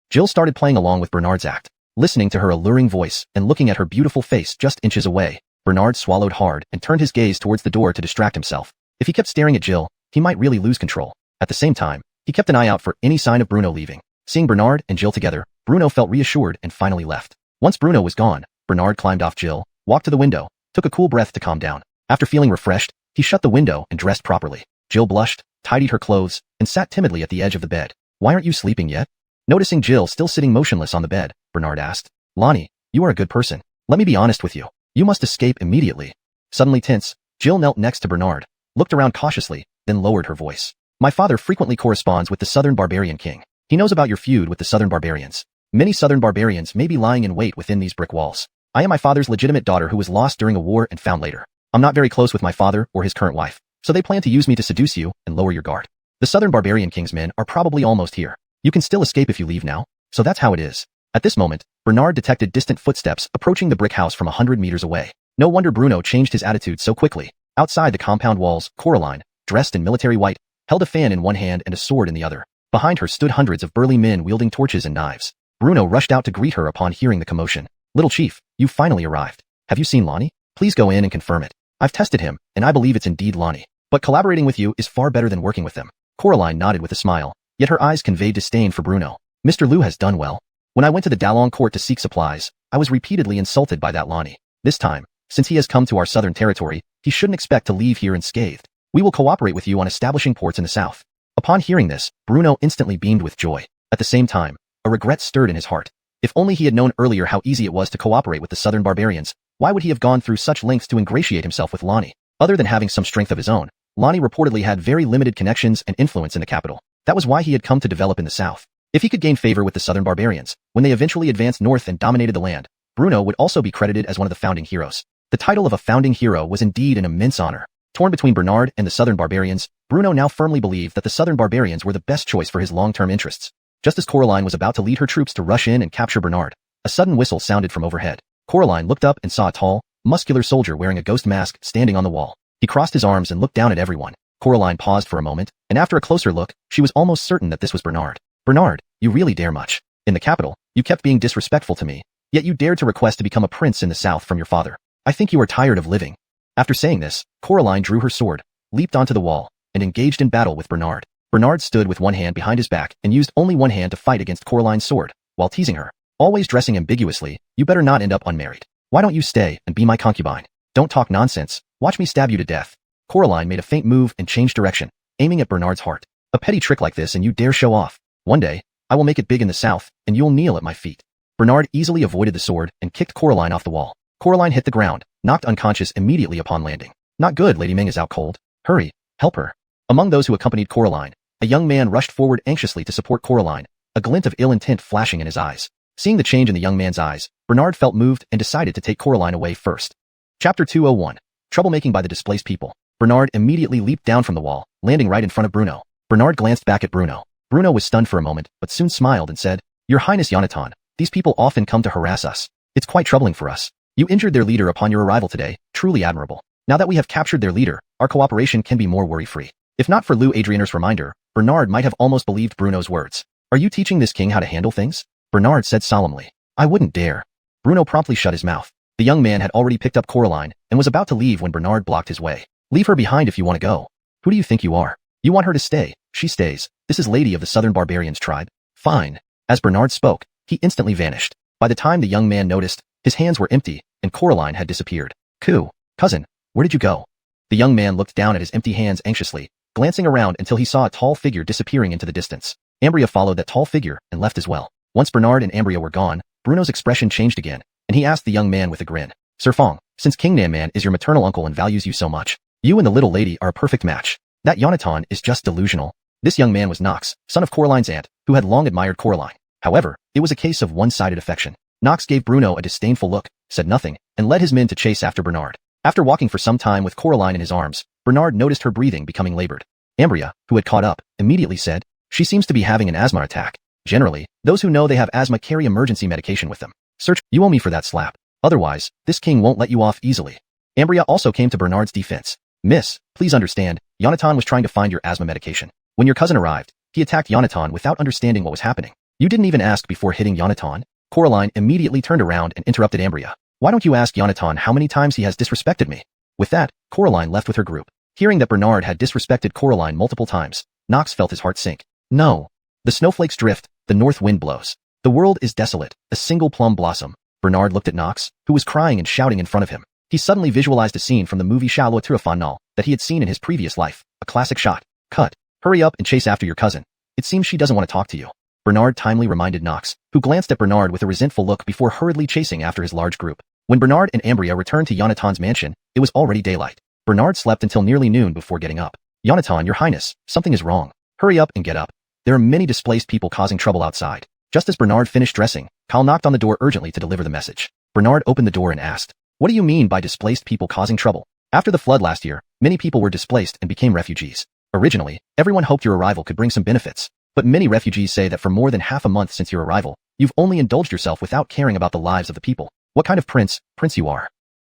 Jill started playing along with Bernard's act. Listening to her alluring voice and looking at her beautiful face just inches away, Bernard swallowed hard and turned his gaze towards the door to distract himself. If he kept staring at Jill, he might really lose control. At the same time, he kept an eye out for any sign of Bruno leaving. Seeing Bernard and Jill together, Bruno felt reassured and finally left. Once Bruno was gone, Bernard climbed off Jill, walked to the window, took a cool breath to calm down. After feeling refreshed, he shut the window and dressed properly. Jill blushed, tidied her clothes, and sat timidly at the edge of the bed. Why aren't you sleeping yet? Noticing Jill still sitting motionless on the bed, Bernard asked. Lonnie, you are a good person. Let me be honest with you. You must escape immediately. Suddenly tense, Jill knelt next to Bernard, looked around cautiously, then lowered her voice. My father frequently corresponds with the Southern Barbarian King. He knows about your feud with the Southern Barbarians. Many Southern Barbarians may be lying in wait within these brick walls. I am my father's legitimate daughter who was lost during a war and found later. I'm not very close with my father or his current wife, so they plan to use me to seduce you and lower your guard. The Southern Barbarian King's men are probably almost here. You can still escape if you leave now, so that's how it is. At this moment, Bernard detected distant footsteps approaching the brick house from 100 meters away. No wonder Bruno changed his attitude so quickly. Outside the compound walls, Coraline, dressed in military white, held a fan in one hand and a sword in the other. Behind her stood hundreds of burly men wielding torches and knives. Bruno rushed out to greet her upon hearing the commotion. Little Chief, you finally arrived. Have you seen Lonnie? Please go in and confirm it. I've tested him, and I believe it's indeed Lonnie. But collaborating with you is far better than working with them. Coraline nodded with a smile, yet her eyes conveyed disdain for Bruno. Mr. Liu has done well. When I went to the Dalong court to seek supplies, I was repeatedly insulted by that Lonnie. This time, since he has come to our southern territory, he shouldn't expect to leave here unscathed. We will cooperate with you on establishing ports in the south. Upon hearing this, Bruno instantly beamed with joy. At the same time, a regret stirred in his heart. If only he had known earlier how easy it was to cooperate with the southern barbarians, why would he have gone through such lengths to ingratiate himself with Lonnie? Other than having some strength of his own, Lonnie reportedly had very limited connections and influence in the capital. That was why he had come to develop in the south. If he could gain favor with the southern barbarians, when they eventually advanced north and dominated the land, Bruno would also be credited as one of the founding heroes. The title of a founding hero was indeed an immense honor. Torn between Bernard and the southern barbarians, Bruno now firmly believed that the southern barbarians were the best choice for his long-term interests. Just as Coraline was about to lead her troops to rush in and capture Bernard, a sudden whistle sounded from overhead. Coraline looked up and saw a tall, muscular soldier wearing a ghost mask standing on the wall. He crossed his arms and looked down at everyone. Coraline paused for a moment, and after a closer look, she was almost certain that this was Bernard. Bernard, you really dare much. In the capital, you kept being disrespectful to me, yet you dared to request to become a prince in the south from your father. I think you are tired of living. After saying this, Coraline drew her sword, leaped onto the wall, and engaged in battle with Bernard. Bernard stood with one hand behind his back and used only one hand to fight against Coraline's sword. while teasing her. Always dressing ambiguously, you better not end up unmarried. Why don't you stay and be my concubine? Don't talk nonsense. Watch me stab you to death. Coraline made a faint move and changed direction, aiming at Bernard's heart. A petty trick like this and you dare show off. One day, I will make it big in the south, and you'll kneel at my feet. Bernard easily avoided the sword and kicked Coraline off the wall. Coraline hit the ground, knocked unconscious immediately upon landing. Not good, Lady Ming is out cold. Hurry, help her. Among those who accompanied Coraline, a young man rushed forward anxiously to support Coraline, a glint of ill intent flashing in his eyes. Seeing the change in the young man's eyes, Bernard felt moved and decided to take Coraline away first. Chapter 201. Troublemaking by the displaced people. Bernard immediately leaped down from the wall, landing right in front of Bruno. Bernard glanced back at Bruno. Bruno was stunned for a moment, but soon smiled and said, Your Highness Yonatan, these people often come to harass us. It's quite troubling for us. You injured their leader upon your arrival today, truly admirable. Now that we have captured their leader, our cooperation can be more worry-free. If not for Lou Adrianer's reminder, Bernard might have almost believed Bruno's words. Are you teaching this king how to handle things? Bernard said solemnly. I wouldn't dare. Bruno promptly shut his mouth. The young man had already picked up Coraline and was about to leave when Bernard blocked his way. Leave her behind if you want to go. Who do you think you are? You want her to stay. She stays. This is Lady of the Southern Barbarians tribe. Fine. As Bernard spoke, he instantly vanished. By the time the young man noticed, his hands were empty and Coraline had disappeared. Cousin, where did you go? The young man looked down at his empty hands anxiously, glancing around until he saw a tall figure disappearing into the distance. Ambria followed that tall figure and left as well. Once Bernard and Ambria were gone, Bruno's expression changed again, and he asked the young man with a grin. Sir Fong, since King Nanman is your maternal uncle and values you so much, you and the little lady are a perfect match. That Yonatan is just delusional. This young man was Knox, son of Coraline's aunt, who had long admired Coraline. However, it was a case of one-sided affection. Knox gave Bruno a disdainful look, said nothing, and led his men to chase after Bernard. After walking for some time with Coraline in his arms, Bernard noticed her breathing becoming labored. Ambria, who had caught up, immediately said, She seems to be having an asthma attack. Generally, those who know they have asthma carry emergency medication with them. Search, you owe me for that slap. Otherwise, this king won't let you off easily. Ambria also came to Bernard's defense. Miss, please understand, Yonatan was trying to find your asthma medication. When your cousin arrived, he attacked Yonatan without understanding what was happening. You didn't even ask before hitting Yonatan. Coraline immediately turned around and interrupted Ambria. Why don't you ask Yonatan how many times he has disrespected me? With that, Coraline left with her group. Hearing that Bernard had disrespected Coraline multiple times, Knox felt his heart sink. No. The snowflakes drift, the north wind blows. The world is desolate, a single plum blossom. Bernard looked at Knox, who was crying and shouting in front of him. He suddenly visualized a scene from the movie Shallow Tirafannal that he had seen in his previous life, a classic shot. Cut. Hurry up and chase after your cousin. It seems she doesn't want to talk to you. Bernard timely reminded Knox, who glanced at Bernard with a resentful look before hurriedly chasing after his large group. When Bernard and Ambria returned to Yonatan's mansion, it was already daylight. Bernard slept until nearly noon before getting up. Yonatan, your highness, something is wrong. Hurry up and get up. There are many displaced people causing trouble outside. Just as Bernard finished dressing, Kyle knocked on the door urgently to deliver the message. Bernard opened the door and asked, What do you mean by displaced people causing trouble? After the flood last year, many people were displaced and became refugees. Originally, everyone hoped your arrival could bring some benefits, but many refugees say that for more than half a month since your arrival, you've only indulged yourself without caring about the lives of the people. What kind of prince you are?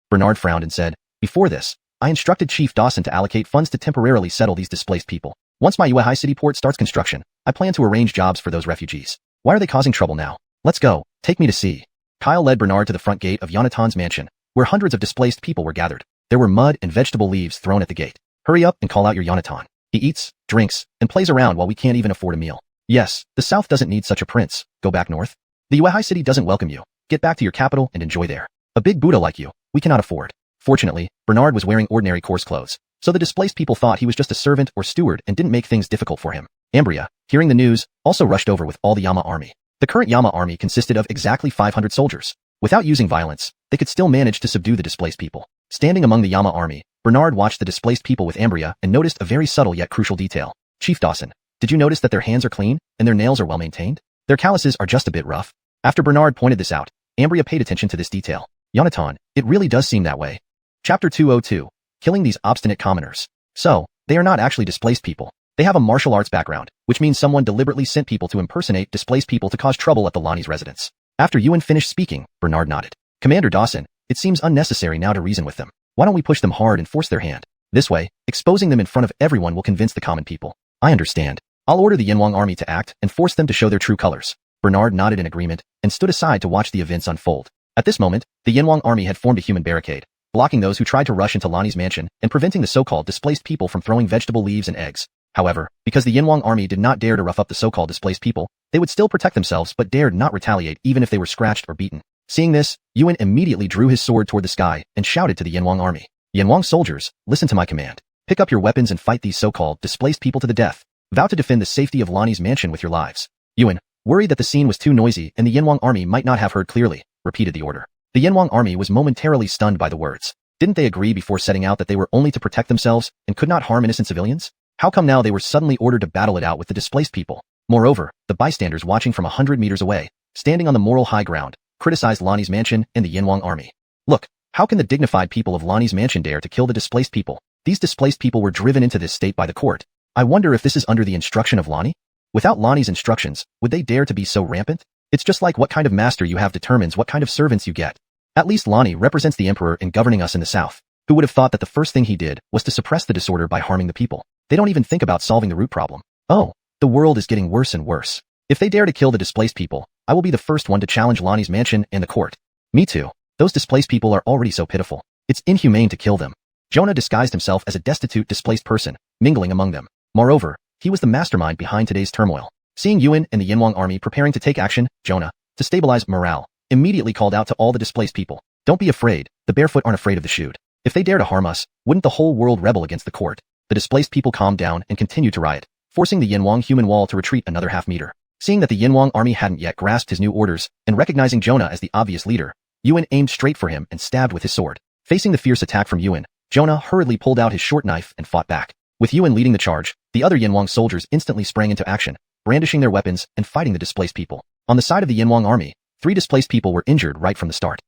Bernard frowned and said, Before this, I instructed Chief Dawson to allocate funds to temporarily settle these displaced people. Once my Uehai City port starts construction, I plan to arrange jobs for those refugees. Why are they causing trouble now? Let's go. Take me to see. Kyle led Bernard to the front gate of Yonatan's mansion, where hundreds of displaced people were gathered. There were mud and vegetable leaves thrown at the gate. Hurry up and call out your Yonatan. He eats, drinks, and plays around while we can't even afford a meal. Yes, the South doesn't need such a prince. Go back north. The Uehai City doesn't welcome you. Get back to your capital and enjoy there. A big Buddha like you, we cannot afford. Fortunately, Bernard was wearing ordinary coarse clothes, so the displaced people thought he was just a servant or steward and didn't make things difficult for him. Ambria, hearing the news, also rushed over with all the Yama army. The current Yama army consisted of exactly 500 soldiers. Without using violence, they could still manage to subdue the displaced people. Standing among the Yama army, Bernard watched the displaced people with Ambria and noticed a very subtle yet crucial detail. Chief Dawson, did you notice that their hands are clean and their nails are well maintained? Their calluses are just a bit rough. After Bernard pointed this out, Ambria paid attention to this detail. Yonatan, it really does seem that way. Chapter 202. Killing these obstinate commoners. So, they are not actually displaced people. They have a martial arts background, which means someone deliberately sent people to impersonate displaced people to cause trouble at the Lonnie's residence. After Ewan finished speaking, Bernard nodded. Commander Dawson, it seems unnecessary now to reason with them. Why don't we push them hard and force their hand? This way, exposing them in front of everyone will convince the common people. I understand. I'll order the Yenwang army to act and force them to show their true colors. Bernard nodded in agreement and stood aside to watch the events unfold. At this moment, the Yenwang army had formed a human barricade, blocking those who tried to rush into Lonnie's mansion and preventing the so-called displaced people from throwing vegetable leaves and eggs. However, because the Yinhuang army did not dare to rough up the so-called displaced people, they would still protect themselves but dared not retaliate even if they were scratched or beaten. Seeing this, Yuan immediately drew his sword toward the sky and shouted to the Yinhuang army, "Yinhuang soldiers, listen to my command. Pick up your weapons and fight these so-called displaced people to the death. Vow to defend the safety of Lani's mansion with your lives." Yuan, worried that the scene was too noisy and the Yinhuang army might not have heard clearly, repeated the order. The Yinhuang army was momentarily stunned by the words. Didn't they agree before setting out that they were only to protect themselves and could not harm innocent civilians? How come now they were suddenly ordered to battle it out with the displaced people? Moreover, the bystanders watching from 100 meters away, standing on the moral high ground, criticized Lani's mansion and the Yinhuang army. Look, how can the dignified people of Lani's mansion dare to kill the displaced people? These displaced people were driven into this state by the court. I wonder if this is under the instruction of Lani? Without Lani's instructions, would they dare to be so rampant? It's just like what kind of master you have determines what kind of servants you get. At least Lani represents the emperor in governing us in the south. Who would have thought that the first thing he did was to suppress the disorder by harming the people? They don't even think about solving the root problem. Oh, the world is getting worse and worse. If they dare to kill the displaced people, I will be the first one to challenge Lani's mansion and the court. Me too. Those displaced people are already so pitiful. It's inhumane to kill them. Jonah disguised himself as a destitute displaced person, mingling among them. Moreover, he was the mastermind behind today's turmoil. Seeing Yuan and the Yinhuang army preparing to take action, Jonah, to stabilize morale, immediately called out to all the displaced people. Don't be afraid, the barefoot aren't afraid of the shoot. If they dare to harm us, wouldn't the whole world rebel against the court? The displaced people calmed down and continued to riot, forcing the Yinhuang human wall to retreat another half-meter. Seeing that the Yinhuang army hadn't yet grasped his new orders, and recognizing Jonah as the obvious leader, Yuan aimed straight for him and stabbed with his sword. Facing the fierce attack from Yuan, Jonah hurriedly pulled out his short knife and fought back. With Yuan leading the charge, the other Yinhuang soldiers instantly sprang into action, brandishing their weapons and fighting the displaced people. On the side of the Yinhuang army, 3 displaced people were injured right from the start.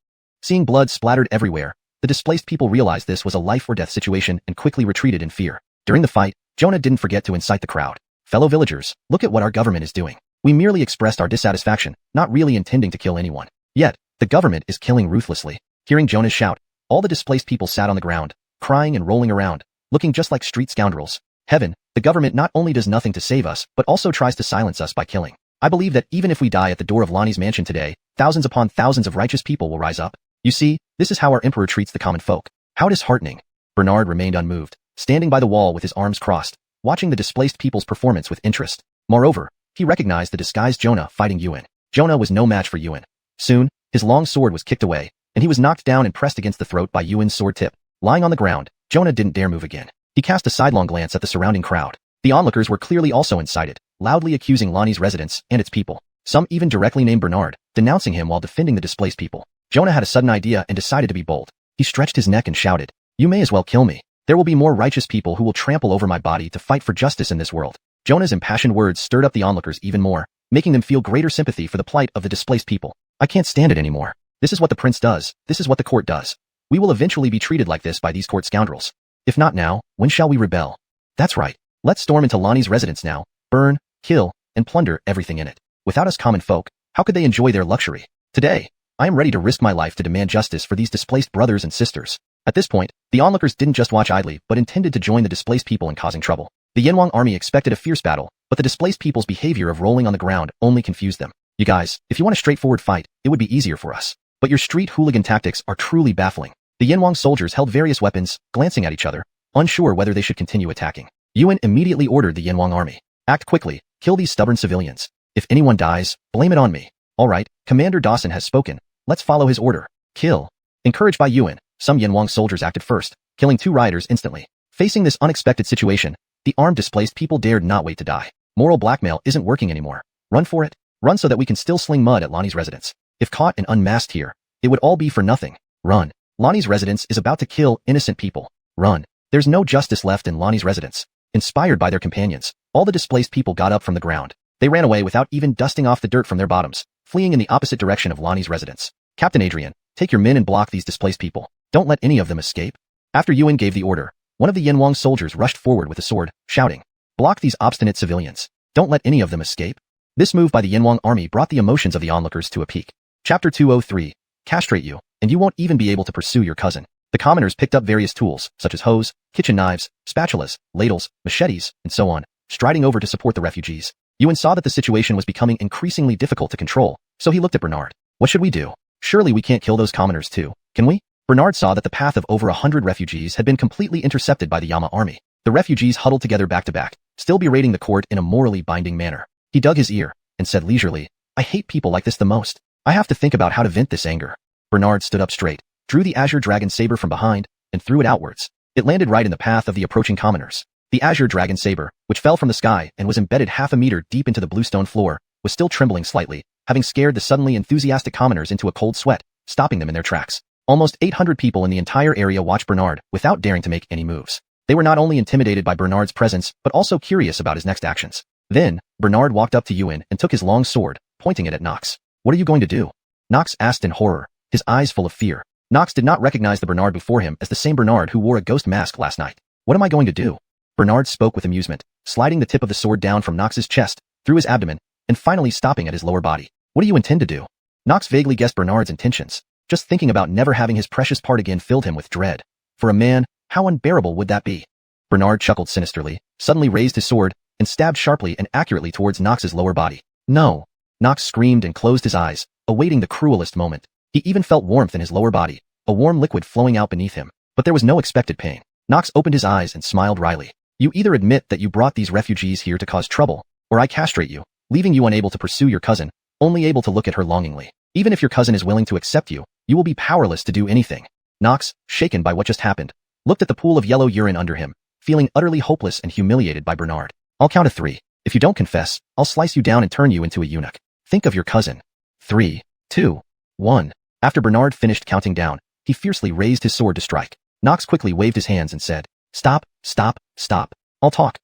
Seeing blood splattered everywhere, the displaced people realized this was a life-or-death situation and quickly retreated in fear. During the fight, Jonah didn't forget to incite the crowd. Fellow villagers, look at what our government is doing. We merely expressed our dissatisfaction, not really intending to kill anyone. Yet, the government is killing ruthlessly. Hearing Jonah's shout, all the displaced people sat on the ground, crying and rolling around, looking just like street scoundrels. Heaven, the government not only does nothing to save us, but also tries to silence us by killing. I believe that even if we die at the door of Lani's mansion today, thousands upon thousands of righteous people will rise up. You see, this is how our emperor treats the common folk. How disheartening. Bernard remained unmoved, standing by the wall with his arms crossed, watching the displaced people's performance with interest. Moreover, he recognized the disguised Jonah fighting Yuan. Jonah was no match for Yuan. Soon, his long sword was kicked away, and he was knocked down and pressed against the throat by Yuan's sword tip. Lying on the ground, Jonah didn't dare move again. He cast a sidelong glance at the surrounding crowd. The onlookers were clearly also incited, loudly accusing Lani's residents and its people. Some even directly named Bernard, denouncing him while defending the displaced people. Jonah had a sudden idea and decided to be bold. He stretched his neck and shouted, "You may as well kill me. There will be more righteous people who will trample over my body to fight for justice in this world." Jonah's impassioned words stirred up the onlookers even more, making them feel greater sympathy for the plight of the displaced people. "I can't stand it anymore. This is what the prince does. This is what the court does. We will eventually be treated like this by these court scoundrels. If not now, when shall we rebel? That's right. Let's storm into Lani's residence now, burn, kill, and plunder everything in it. Without us common folk, how could they enjoy their luxury? Today, I am ready to risk my life to demand justice for these displaced brothers and sisters." At this point, the onlookers didn't just watch idly but intended to join the displaced people in causing trouble. The Yinhuang army expected a fierce battle, but the displaced people's behavior of rolling on the ground only confused them. "You guys, if you want a straightforward fight, it would be easier for us. But your street hooligan tactics are truly baffling." The Yinhuang soldiers held various weapons, glancing at each other, unsure whether they should continue attacking. Yuan immediately ordered the Yinhuang army, "Act quickly, kill these stubborn civilians. If anyone dies, blame it on me." "All right, Commander Dawson has spoken. Let's follow his order. Kill." Encouraged by Yuan, some Yinhuang soldiers acted first, killing 2 rioters instantly. Facing this unexpected situation, the armed displaced people dared not wait to die. Moral blackmail isn't working anymore. Run for it. Run so that we can still sling mud at Lani's residence. If caught and unmasked here, it would all be for nothing. Run. Lani's residence is about to kill innocent people. Run. There's no justice left in Lani's residence. Inspired by their companions, all the displaced people got up from the ground. They ran away without even dusting off the dirt from their bottoms, fleeing in the opposite direction of Lani's residence. "Captain Adrian, take your men and block these displaced people. Don't let any of them escape." After Yuan gave the order, one of the Yinhuang soldiers rushed forward with a sword, shouting, "Block these obstinate civilians. Don't let any of them escape." This move by the Yinhuang army brought the emotions of the onlookers to a peak. Chapter 203. Castrate you, and you won't even be able to pursue your cousin. The commoners picked up various tools, such as hoes, kitchen knives, spatulas, ladles, machetes, and so on, striding over to support the refugees. Yuan saw that the situation was becoming increasingly difficult to control, so he looked at Bernard. "What should we do? Surely we can't kill those commoners too, can we?" Bernard saw that the path of over 100 refugees had been completely intercepted by the Yama army. The refugees huddled together back to back, still berating the court in a morally binding manner. He dug his ear and said leisurely, I hate people like this the most. I have to think about how to vent this anger. Bernard stood up straight, drew the azure dragon saber from behind, and threw it outwards. It landed right in the path of the approaching commoners. The azure dragon saber, which fell from the sky and was embedded half a meter deep into the bluestone floor, was still trembling slightly, having scared the suddenly enthusiastic commoners into a cold sweat, stopping them in their tracks. Almost 800 people in the entire area watched Bernard without daring to make any moves. They were not only intimidated by Bernard's presence, but also curious about his next actions. Then, Bernard walked up to Yuan and took his long sword, pointing it at Knox. What are you going to do? Knox asked in horror, his eyes full of fear. Knox did not recognize the Bernard before him as the same Bernard who wore a ghost mask last night. What am I going to do? Bernard spoke with amusement, sliding the tip of the sword down from Knox's chest, through his abdomen, and finally stopping at his lower body. What do you intend to do? Knox vaguely guessed Bernard's intentions. Just thinking about never having his precious part again filled him with dread. For a man, how unbearable would that be? Bernard chuckled sinisterly, suddenly raised his sword, and stabbed sharply and accurately towards Knox's lower body. No! Knox screamed and closed his eyes, awaiting the cruelest moment. He even felt warmth in his lower body, a warm liquid flowing out beneath him. But there was no expected pain. Knox opened his eyes and smiled wryly. You either admit that you brought these refugees here to cause trouble, or I castrate you, leaving you unable to pursue your cousin, only able to look at her longingly. Even if your cousin is willing to accept you, you will be powerless to do anything. Knox, shaken by what just happened, looked at the pool of yellow urine under him, feeling utterly hopeless and humiliated by Bernard. I'll count to 3. If you don't confess, I'll slice you down and turn you into a eunuch. Think of your cousin. 3, 2, 1. After Bernard finished counting down, he fiercely raised his sword to strike. Knox quickly waved his hands and said, Stop, stop, stop. I'll talk.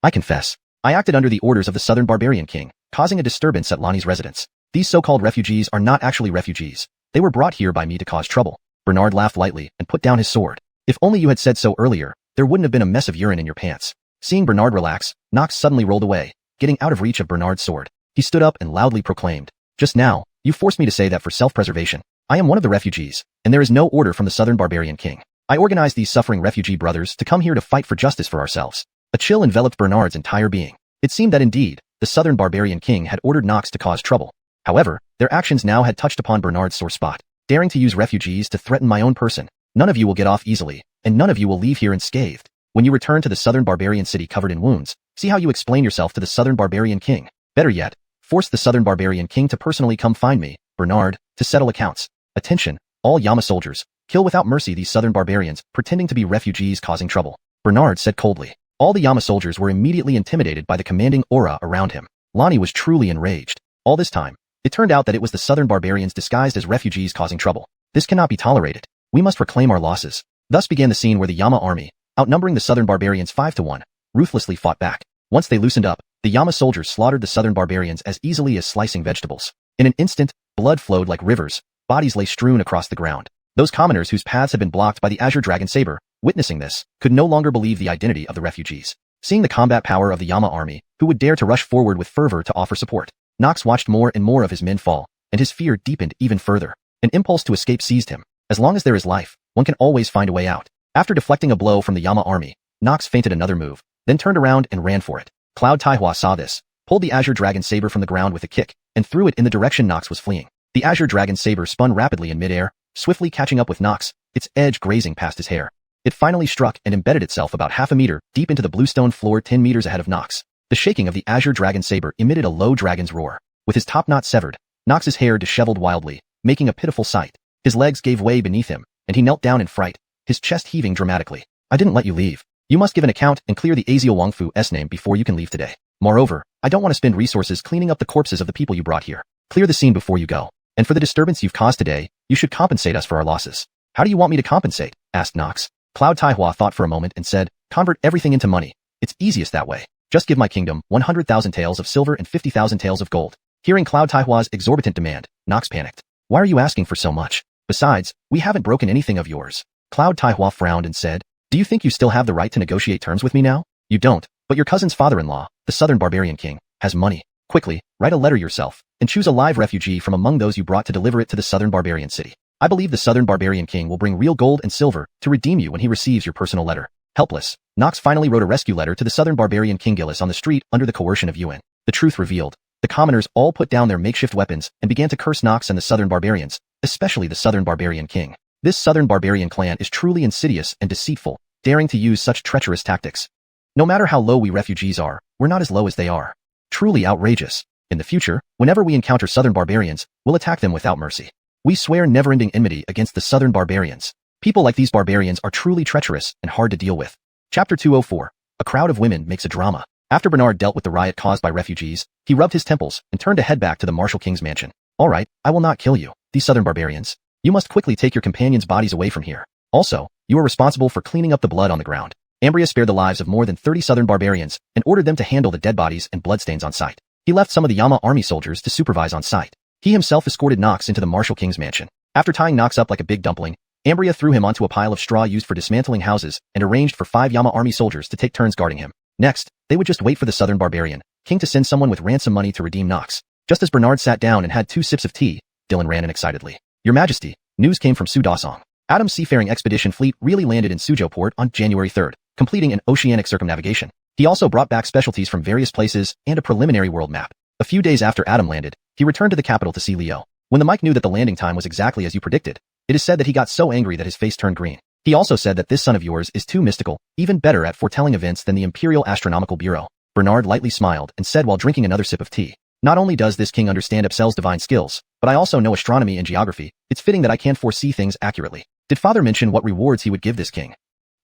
I confess. I acted under the orders of the Southern Barbarian King, causing a disturbance at Lonnie's residence. These so-called refugees are not actually refugees. They were brought here by me to cause trouble. Bernard laughed lightly and put down his sword. If only you had said so earlier, there wouldn't have been a mess of urine in your pants. Seeing Bernard relax, Knox suddenly rolled away, getting out of reach of Bernard's sword. He stood up and loudly proclaimed, Just now, you forced me to say that for self-preservation. I am one of the refugees, and there is no order from the Southern Barbarian King. I organized these suffering refugee brothers to come here to fight for justice for ourselves. A chill enveloped Bernard's entire being. It seemed that indeed, the Southern Barbarian King had ordered Knox to cause trouble. However, their actions now had touched upon Bernard's sore spot. Daring to use refugees to threaten my own person. None of you will get off easily, and none of you will leave here unscathed. When you return to the Southern Barbarian city covered in wounds, see how you explain yourself to the Southern Barbarian King. Better yet, force the Southern Barbarian King to personally come find me, Bernard, to settle accounts. Attention, all Yama soldiers, kill without mercy these Southern barbarians pretending to be refugees causing trouble. Bernard said coldly. All the Yama soldiers were immediately intimidated by the commanding aura around him. Lonnie was truly enraged. All this time, it turned out that it was the Southern barbarians disguised as refugees causing trouble. This cannot be tolerated. We must reclaim our losses. Thus began the scene where the Yama army, outnumbering the Southern barbarians 5-1, ruthlessly fought back. Once they loosened up, the Yama soldiers slaughtered the Southern barbarians as easily as slicing vegetables. In an instant, blood flowed like rivers, bodies lay strewn across the ground. Those commoners whose paths had been blocked by the azure dragon saber, witnessing this, could no longer believe the identity of the refugees. Seeing the combat power of the Yama army, who would dare to rush forward with fervor to offer support, Knox watched more and more of his men fall, and his fear deepened even further. An impulse to escape seized him. As long as there is life, one can always find a way out. After deflecting a blow from the Yama army, Knox feinted another move, then turned around and ran for it. Cloud Taihua saw this, pulled the azure dragon saber from the ground with a kick, and threw it in the direction Knox was fleeing. The azure dragon saber spun rapidly in midair, swiftly catching up with Knox, its edge grazing past his hair. It finally struck and embedded itself about half a meter deep into the bluestone floor 10 meters ahead of Knox. The shaking of the azure dragon saber emitted a low dragon's roar. With his top knot severed, Knox's hair disheveled wildly, making a pitiful sight. His legs gave way beneath him, and he knelt down in fright, his chest heaving dramatically. I didn't let you leave. You must give an account and clear the Aziel Wangfu's name before you can leave today. Moreover, I don't want to spend resources cleaning up the corpses of the people you brought here. Clear the scene before you go. And for the disturbance you've caused today, you should compensate us for our losses. How do you want me to compensate? Asked Knox. Cloud Taihua thought for a moment and said, Convert everything into money. It's easiest that way. Just give my kingdom 100,000 taels of silver and 50,000 taels of gold. Hearing Cloud Taihua's exorbitant demand, Knox panicked. Why are you asking for so much? Besides, we haven't broken anything of yours. Cloud Taihua frowned and said, Do you think you still have the right to negotiate terms with me now? You don't, but your cousin's father-in-law, the Southern Barbarian King, has money. Quickly, write a letter yourself, and choose a live refugee from among those you brought to deliver it to the Southern Barbarian city. I believe the Southern Barbarian King will bring real gold and silver to redeem you when he receives your personal letter. Helpless, Knox finally wrote a rescue letter to the Southern Barbarian King Gillis on the street under the coercion of Yuan. The truth revealed. The commoners all put down their makeshift weapons and began to curse Knox and the Southern Barbarians, especially the Southern Barbarian King. This Southern Barbarian clan is truly insidious and deceitful, daring to use such treacherous tactics. No matter how low we refugees are, we're not as low as they are. Truly outrageous. In the future, whenever we encounter southern barbarians, we'll attack them without mercy. We swear never-ending enmity against the southern barbarians. People like these barbarians are truly treacherous and hard to deal with. Chapter 204. A crowd of women makes a drama. After Bernard dealt with the riot caused by refugees, he rubbed his temples and turned to head back to the Marshal King's mansion. All right, I will not kill you, these southern barbarians. You must quickly take your companions' bodies away from here. Also, you are responsible for cleaning up the blood on the ground. Ambria spared the lives of more than 30 southern barbarians and ordered them to handle the dead bodies and bloodstains on site. He left some of the Yama army soldiers to supervise on site. He himself escorted Knox into the Marshal King's mansion. After tying Knox up like a big dumpling, Ambria threw him onto a pile of straw used for dismantling houses and arranged for 5 Yama army soldiers to take turns guarding him. Next, they would just wait for the southern barbarian king to send someone with ransom money to redeem Knox. Just as Bernard sat down and had 2 sips of tea, Dylan ran in excitedly. Your Majesty, news came from Sudasong. Adam's seafaring expedition fleet really landed in Suzhou port on January 3rd, completing an oceanic circumnavigation. He also brought back specialties from various places and a preliminary world map. A few days after Adam landed, he returned to the capital to see Leo. When the Mike knew that the landing time was exactly as you predicted, it is said that he got so angry that his face turned green. He also said that this son of yours is too mystical, even better at foretelling events than the Imperial Astronomical Bureau. Bernard lightly smiled and said while drinking another sip of tea, not only does this king understand Epsel's divine skills, but I also know astronomy and geography. It's fitting that I can foresee things accurately. Did father mention what rewards he would give this king?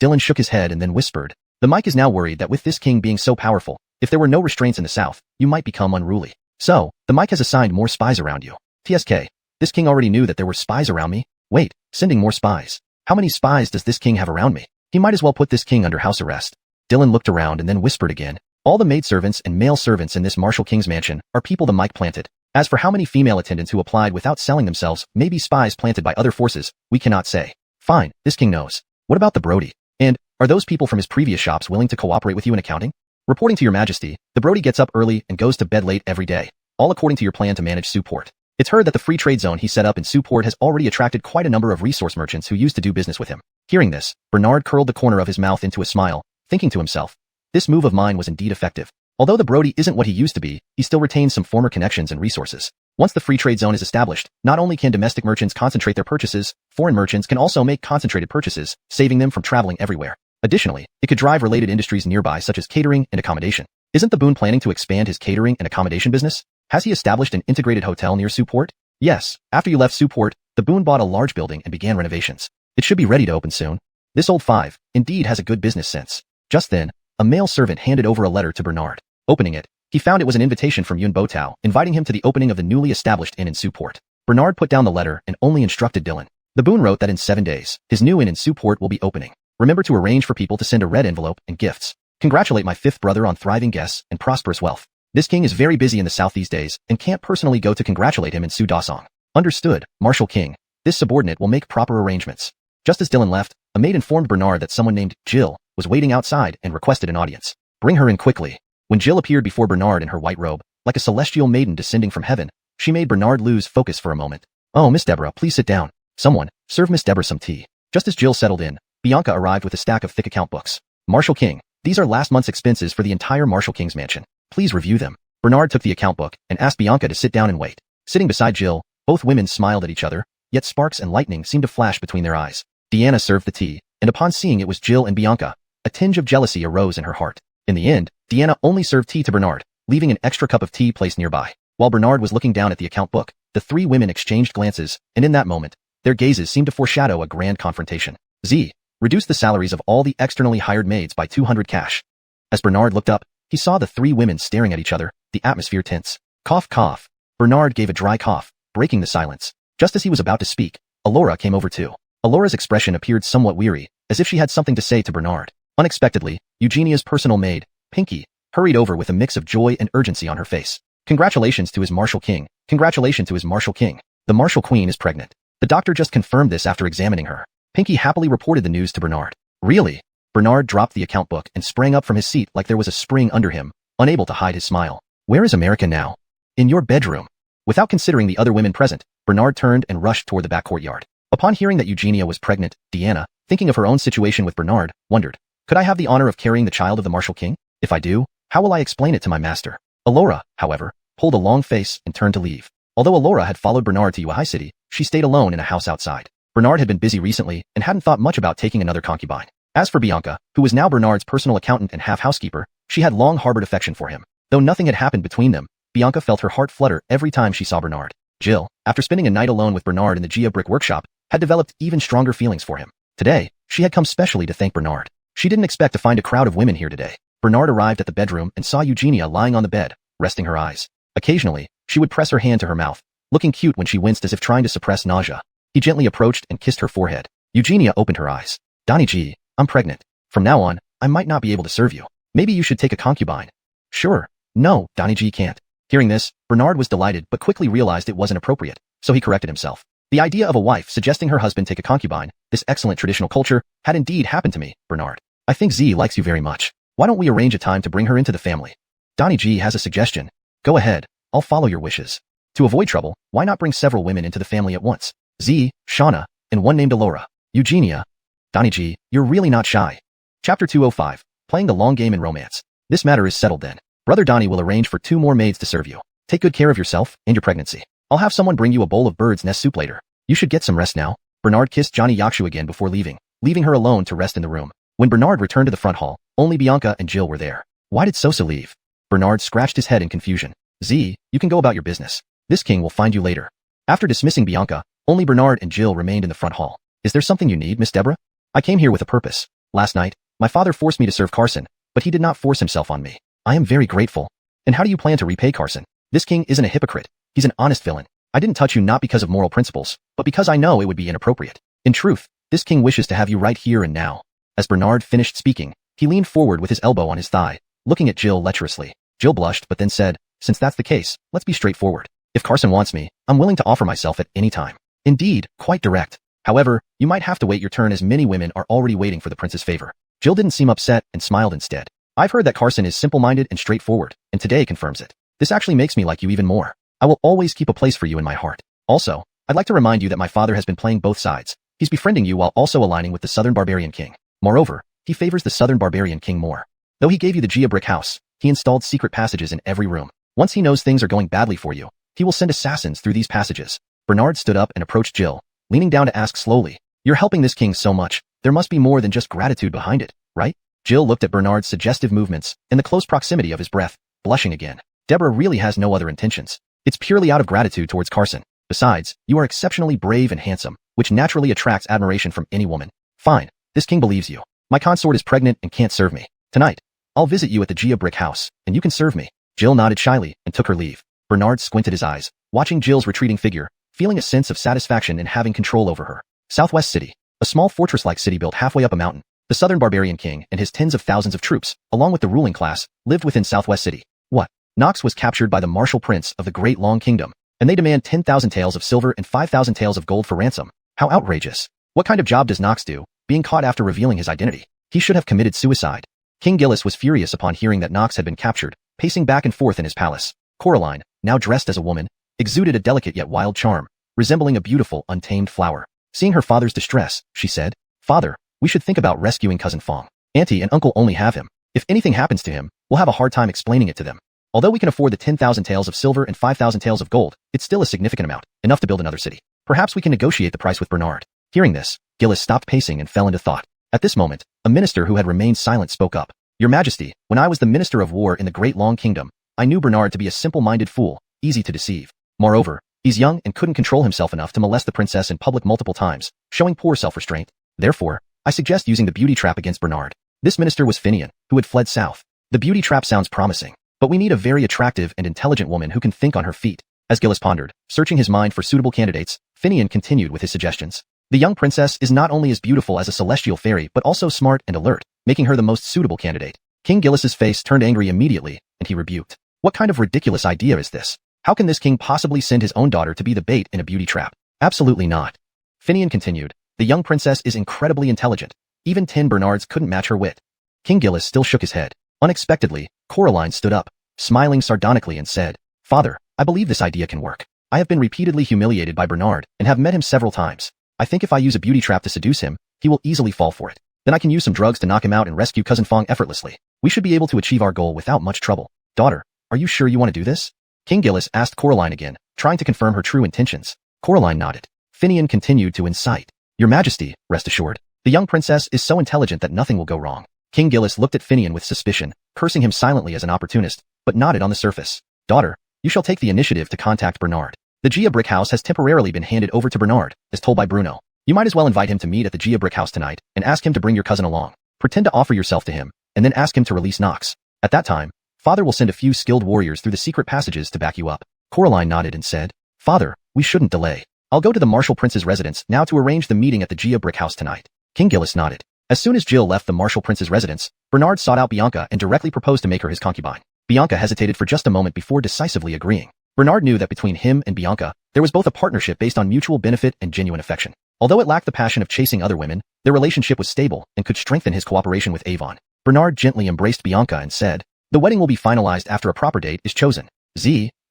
Dylan shook his head and then whispered, the Mike is now worried that with this king being so powerful, if there were no restraints in the south, you might become unruly. So, the Mike has assigned more spies around you. TSK, this king already knew that there were spies around me. Wait, sending more spies. How many spies does this king have around me? He might as well put this king under house arrest. Dylan looked around and then whispered again. All the maidservants and male servants in this Marshal King's mansion are people the Mike planted. As for how many female attendants who applied without selling themselves, maybe spies planted by other forces, we cannot say. Fine, this king knows. What about the Brody? And, are those people from his previous shops willing to cooperate with you in accounting? Reporting to your Majesty, the Brody gets up early and goes to bed late every day, all according to your plan to manage Suport. It's heard that the free trade zone he set up in Suport has already attracted quite a number of resource merchants who used to do business with him. Hearing this, Bernard curled the corner of his mouth into a smile, thinking to himself, this move of mine was indeed effective. Although the Brody isn't what he used to be, he still retains some former connections and resources. Once the free trade zone is established, not only can domestic merchants concentrate their purchases, foreign merchants can also make concentrated purchases, saving them from traveling everywhere. Additionally, it could drive related industries nearby such as catering and accommodation. Isn't the Boon planning to expand his catering and accommodation business? Has he established an integrated hotel near Suport? Yes, after you left Suport, the Boon bought a large building and began renovations. It should be ready to open soon. This old 5, indeed has a good business sense. Just then, a male servant handed over a letter to Bernard. Opening it, he found it was an invitation from Yun Botao, inviting him to the opening of the newly established inn in Suport. Bernard put down the letter and only instructed Dylan. The Boon wrote that in 7 days, his new inn in Suport will be opening. Remember to arrange for people to send a red envelope and gifts. Congratulate my 5th brother on thriving guests and prosperous wealth. This king is very busy in the south these days and can't personally go to congratulate him in Sudasong. Understood, Marshal King. This subordinate will make proper arrangements. Just as Dylan left, a maid informed Bernard that someone named Jill was waiting outside and requested an audience. Bring her in quickly. When Jill appeared before Bernard in her white robe, like a celestial maiden descending from heaven, she made Bernard lose focus for a moment. Oh, Miss Deborah, please sit down. Someone, serve Miss Deborah some tea. Just as Jill settled in, Bianca arrived with a stack of thick account books. Marshal King, these are last month's expenses for the entire Marshal King's mansion. Please review them. Bernard took the account book and asked Bianca to sit down and wait. Sitting beside Jill, both women smiled at each other, yet sparks and lightning seemed to flash between their eyes. Deanna served the tea, and upon seeing it was Jill and Bianca, a tinge of jealousy arose in her heart. In the end, Deanna only served tea to Bernard, leaving an extra cup of tea placed nearby. While Bernard was looking down at the account book, the 3 women exchanged glances, and in that moment, their gazes seemed to foreshadow a grand confrontation. Z. Reduce the salaries of all the externally hired maids by 200 cash. As Bernard looked up, he saw the 3 women staring at each other, the atmosphere tense. Cough, cough. Bernard gave a dry cough, breaking the silence. Just as he was about to speak, Alora came over too. Alora's expression appeared somewhat weary, as if she had something to say to Bernard. Unexpectedly, Eugenia's personal maid, Pinky, hurried over with a mix of joy and urgency on her face. Congratulations to his Marshal King. Congratulations to his Marshal King. The Marshal Queen is pregnant. The doctor just confirmed this after examining her. Pinky happily reported the news to Bernard. Really? Bernard dropped the account book and sprang up from his seat like there was a spring under him, unable to hide his smile. Where is America now? In your bedroom. Without considering the other women present, Bernard turned and rushed toward the back courtyard. Upon hearing that Eugenia was pregnant, Deanna, thinking of her own situation with Bernard, wondered, could I have the honor of carrying the child of the Marshal King? If I do, how will I explain it to my master? Alora, however, pulled a long face and turned to leave. Although Alora had followed Bernard to Yuhai City, she stayed alone in a house outside. Bernard had been busy recently and hadn't thought much about taking another concubine. As for Bianca, who was now Bernard's personal accountant and half-housekeeper, she had long harbored affection for him. Though nothing had happened between them, Bianca felt her heart flutter every time she saw Bernard. Jill, after spending a night alone with Bernard in the Gia brick workshop, had developed even stronger feelings for him. Today, she had come specially to thank Bernard. She didn't expect to find a crowd of women here today. Bernard arrived at the bedroom and saw Eugenia lying on the bed, resting her eyes. Occasionally, she would press her hand to her mouth, looking cute when she winced as if trying to suppress nausea. He gently approached and kissed her forehead. Eugenia opened her eyes. Donnie G, I'm pregnant. From now on, I might not be able to serve you. Maybe you should take a concubine. Sure. No, Donnie G can't. Hearing this, Bernard was delighted but quickly realized it wasn't appropriate, so he corrected himself. The idea of a wife suggesting her husband take a concubine, this excellent traditional culture, had indeed happened to me, Bernard. I think Z likes you very much. Why don't we arrange a time to bring her into the family? Donnie G has a suggestion. Go ahead. I'll follow your wishes. To avoid trouble, why not bring several women into the family at once? Z, Shauna, and one named Alora. Eugenia. Donnie G, you're really not shy. Chapter 205. Playing the long game in romance. This matter is settled then. Brother Donnie will arrange for 2 more maids to serve you. Take good care of yourself and your pregnancy. I'll have someone bring you a bowl of bird's nest soup later. You should get some rest now. Bernard kissed Johnny Yakshu again before leaving her alone to rest in the room. When Bernard returned to the front hall, only Bianca and Jill were there. Why did Sosa leave? Bernard scratched his head in confusion. Z, you can go about your business. This king will find you later. After dismissing Bianca, only Bernard and Jill remained in the front hall. Is there something you need, Miss Deborah? I came here with a purpose. Last night, my father forced me to serve Carson, but he did not force himself on me. I am very grateful. And how do you plan to repay Carson? This king isn't a hypocrite. He's an honest villain. I didn't touch you not because of moral principles, but because I know it would be inappropriate. In truth, this king wishes to have you right here and now. As Bernard finished speaking, he leaned forward with his elbow on his thigh, looking at Jill lecherously. Jill blushed but then said, since that's the case, let's be straightforward. If Carson wants me, I'm willing to offer myself at any time. Indeed, quite direct. However, you might have to wait your turn as many women are already waiting for the prince's favor. Jill didn't seem upset and smiled instead. I've heard that Carson is simple-minded and straightforward, and today confirms it. This actually makes me like you even more. I will always keep a place for you in my heart. Also, I'd like to remind you that my father has been playing both sides. He's befriending you while also aligning with the Southern Barbarian King. Moreover, he favors the Southern Barbarian King more. Though he gave you the Gia brick house, he installed secret passages in every room. Once he knows things are going badly for you, he will send assassins through these passages. Bernard stood up and approached Jill, leaning down to ask slowly, you're helping this king so much, there must be more than just gratitude behind it, right? Jill looked at Bernard's suggestive movements and the close proximity of his breath, blushing again. Deborah really has no other intentions. It's purely out of gratitude towards Carson. Besides, you are exceptionally brave and handsome, which naturally attracts admiration from any woman. Fine, this king believes you. My consort is pregnant and can't serve me. Tonight, I'll visit you at the Gia brick house, and you can serve me. Jill nodded shyly and took her leave. Bernard squinted his eyes, watching Jill's retreating figure, feeling a sense of satisfaction in having control over her. Southwest City, a small fortress-like city built halfway up a mountain. The Southern Barbarian King and his tens of thousands of troops, along with the ruling class, lived within Southwest City. What? Nox was captured by the martial prince of the Great Long Kingdom, and they demand 10,000 taels of silver and 5,000 taels of gold for ransom. How outrageous. What kind of job does Nox do, being caught after revealing his identity? He should have committed suicide. King Gillis was furious upon hearing that Nox had been captured, pacing back and forth in his palace. Coraline, now dressed as a woman, exuded a delicate yet wild charm, resembling a beautiful, untamed flower. Seeing her father's distress, she said, Father, we should think about rescuing Cousin Fong. Auntie and Uncle only have him. If anything happens to him, we'll have a hard time explaining it to them. Although we can afford the 10,000 taels of silver and 5,000 taels of gold, it's still a significant amount, enough to build another city. Perhaps we can negotiate the price with Bernard. Hearing this, Gillis stopped pacing and fell into thought. At this moment, a minister who had remained silent spoke up. Your Majesty, when I was the Minister of War in the Great Long Kingdom, I knew Bernard to be a simple-minded fool, easy to deceive. Moreover, he's young and couldn't control himself enough to molest the princess in public multiple times, showing poor self-restraint. Therefore, I suggest using the beauty trap against Bernard. This minister was Finian, who had fled south. The beauty trap sounds promising, but we need a very attractive and intelligent woman who can think on her feet. As Gillis pondered, searching his mind for suitable candidates, Finian continued with his suggestions. The young princess is not only as beautiful as a celestial fairy but also smart and alert, making her the most suitable candidate. King Gillis's face turned angry immediately, and he rebuked. What kind of ridiculous idea is this? How can this king possibly send his own daughter to be the bait in a beauty trap? Absolutely not. Finian continued. The young princess is incredibly intelligent. Even 10 Bernards couldn't match her wit. King Gillis still shook his head. Unexpectedly, Coraline stood up, smiling sardonically and said, Father, I believe this idea can work. I have been repeatedly humiliated by Bernard and have met him several times. I think if I use a beauty trap to seduce him, he will easily fall for it. Then I can use some drugs to knock him out and rescue Cousin Fong effortlessly. We should be able to achieve our goal without much trouble. Daughter, are you sure you want to do this? King Gillis asked Coraline again, trying to confirm her true intentions. Coraline nodded. Finian continued to incite. Your Majesty, rest assured, The young princess is so intelligent that nothing will go wrong. King Gillis looked at Finian with suspicion, cursing him silently as an opportunist, but nodded on the surface. Daughter, you shall take the initiative to contact Bernard. The Gia Brick House has temporarily been handed over to Bernard, as told by Bruno. You might as well invite him to meet at the Gia Brick House tonight and ask him to bring your cousin along. Pretend to offer yourself to him, and then ask him to release Nox. At that time, Father will send a few skilled warriors through the secret passages to back you up. Coraline nodded and said, Father, we shouldn't delay. I'll go to the Marshal Prince's residence now to arrange the meeting at the Gia Brick House tonight. King Gillis nodded. As soon as Jill left the Marshal Prince's residence, Bernard sought out Bianca and directly proposed to make her his concubine. Bianca hesitated for just a moment before decisively agreeing. Bernard knew that between him and Bianca, there was both a partnership based on mutual benefit and genuine affection. Although it lacked the passion of chasing other women, their relationship was stable and could strengthen his cooperation with Avon. Bernard gently embraced Bianca and said, The wedding will be finalized after a proper date is chosen.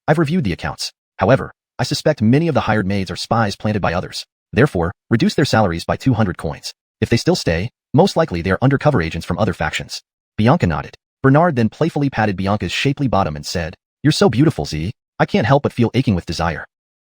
I've reviewed the accounts. However, I suspect many of the hired maids are spies planted by others. Therefore, reduce their salaries by 200 coins. If they still stay, most likely they are undercover agents from other factions. Bianca nodded. Bernard then playfully patted Bianca's shapely bottom and said, You're so beautiful, Z. I can't help but feel aching with desire.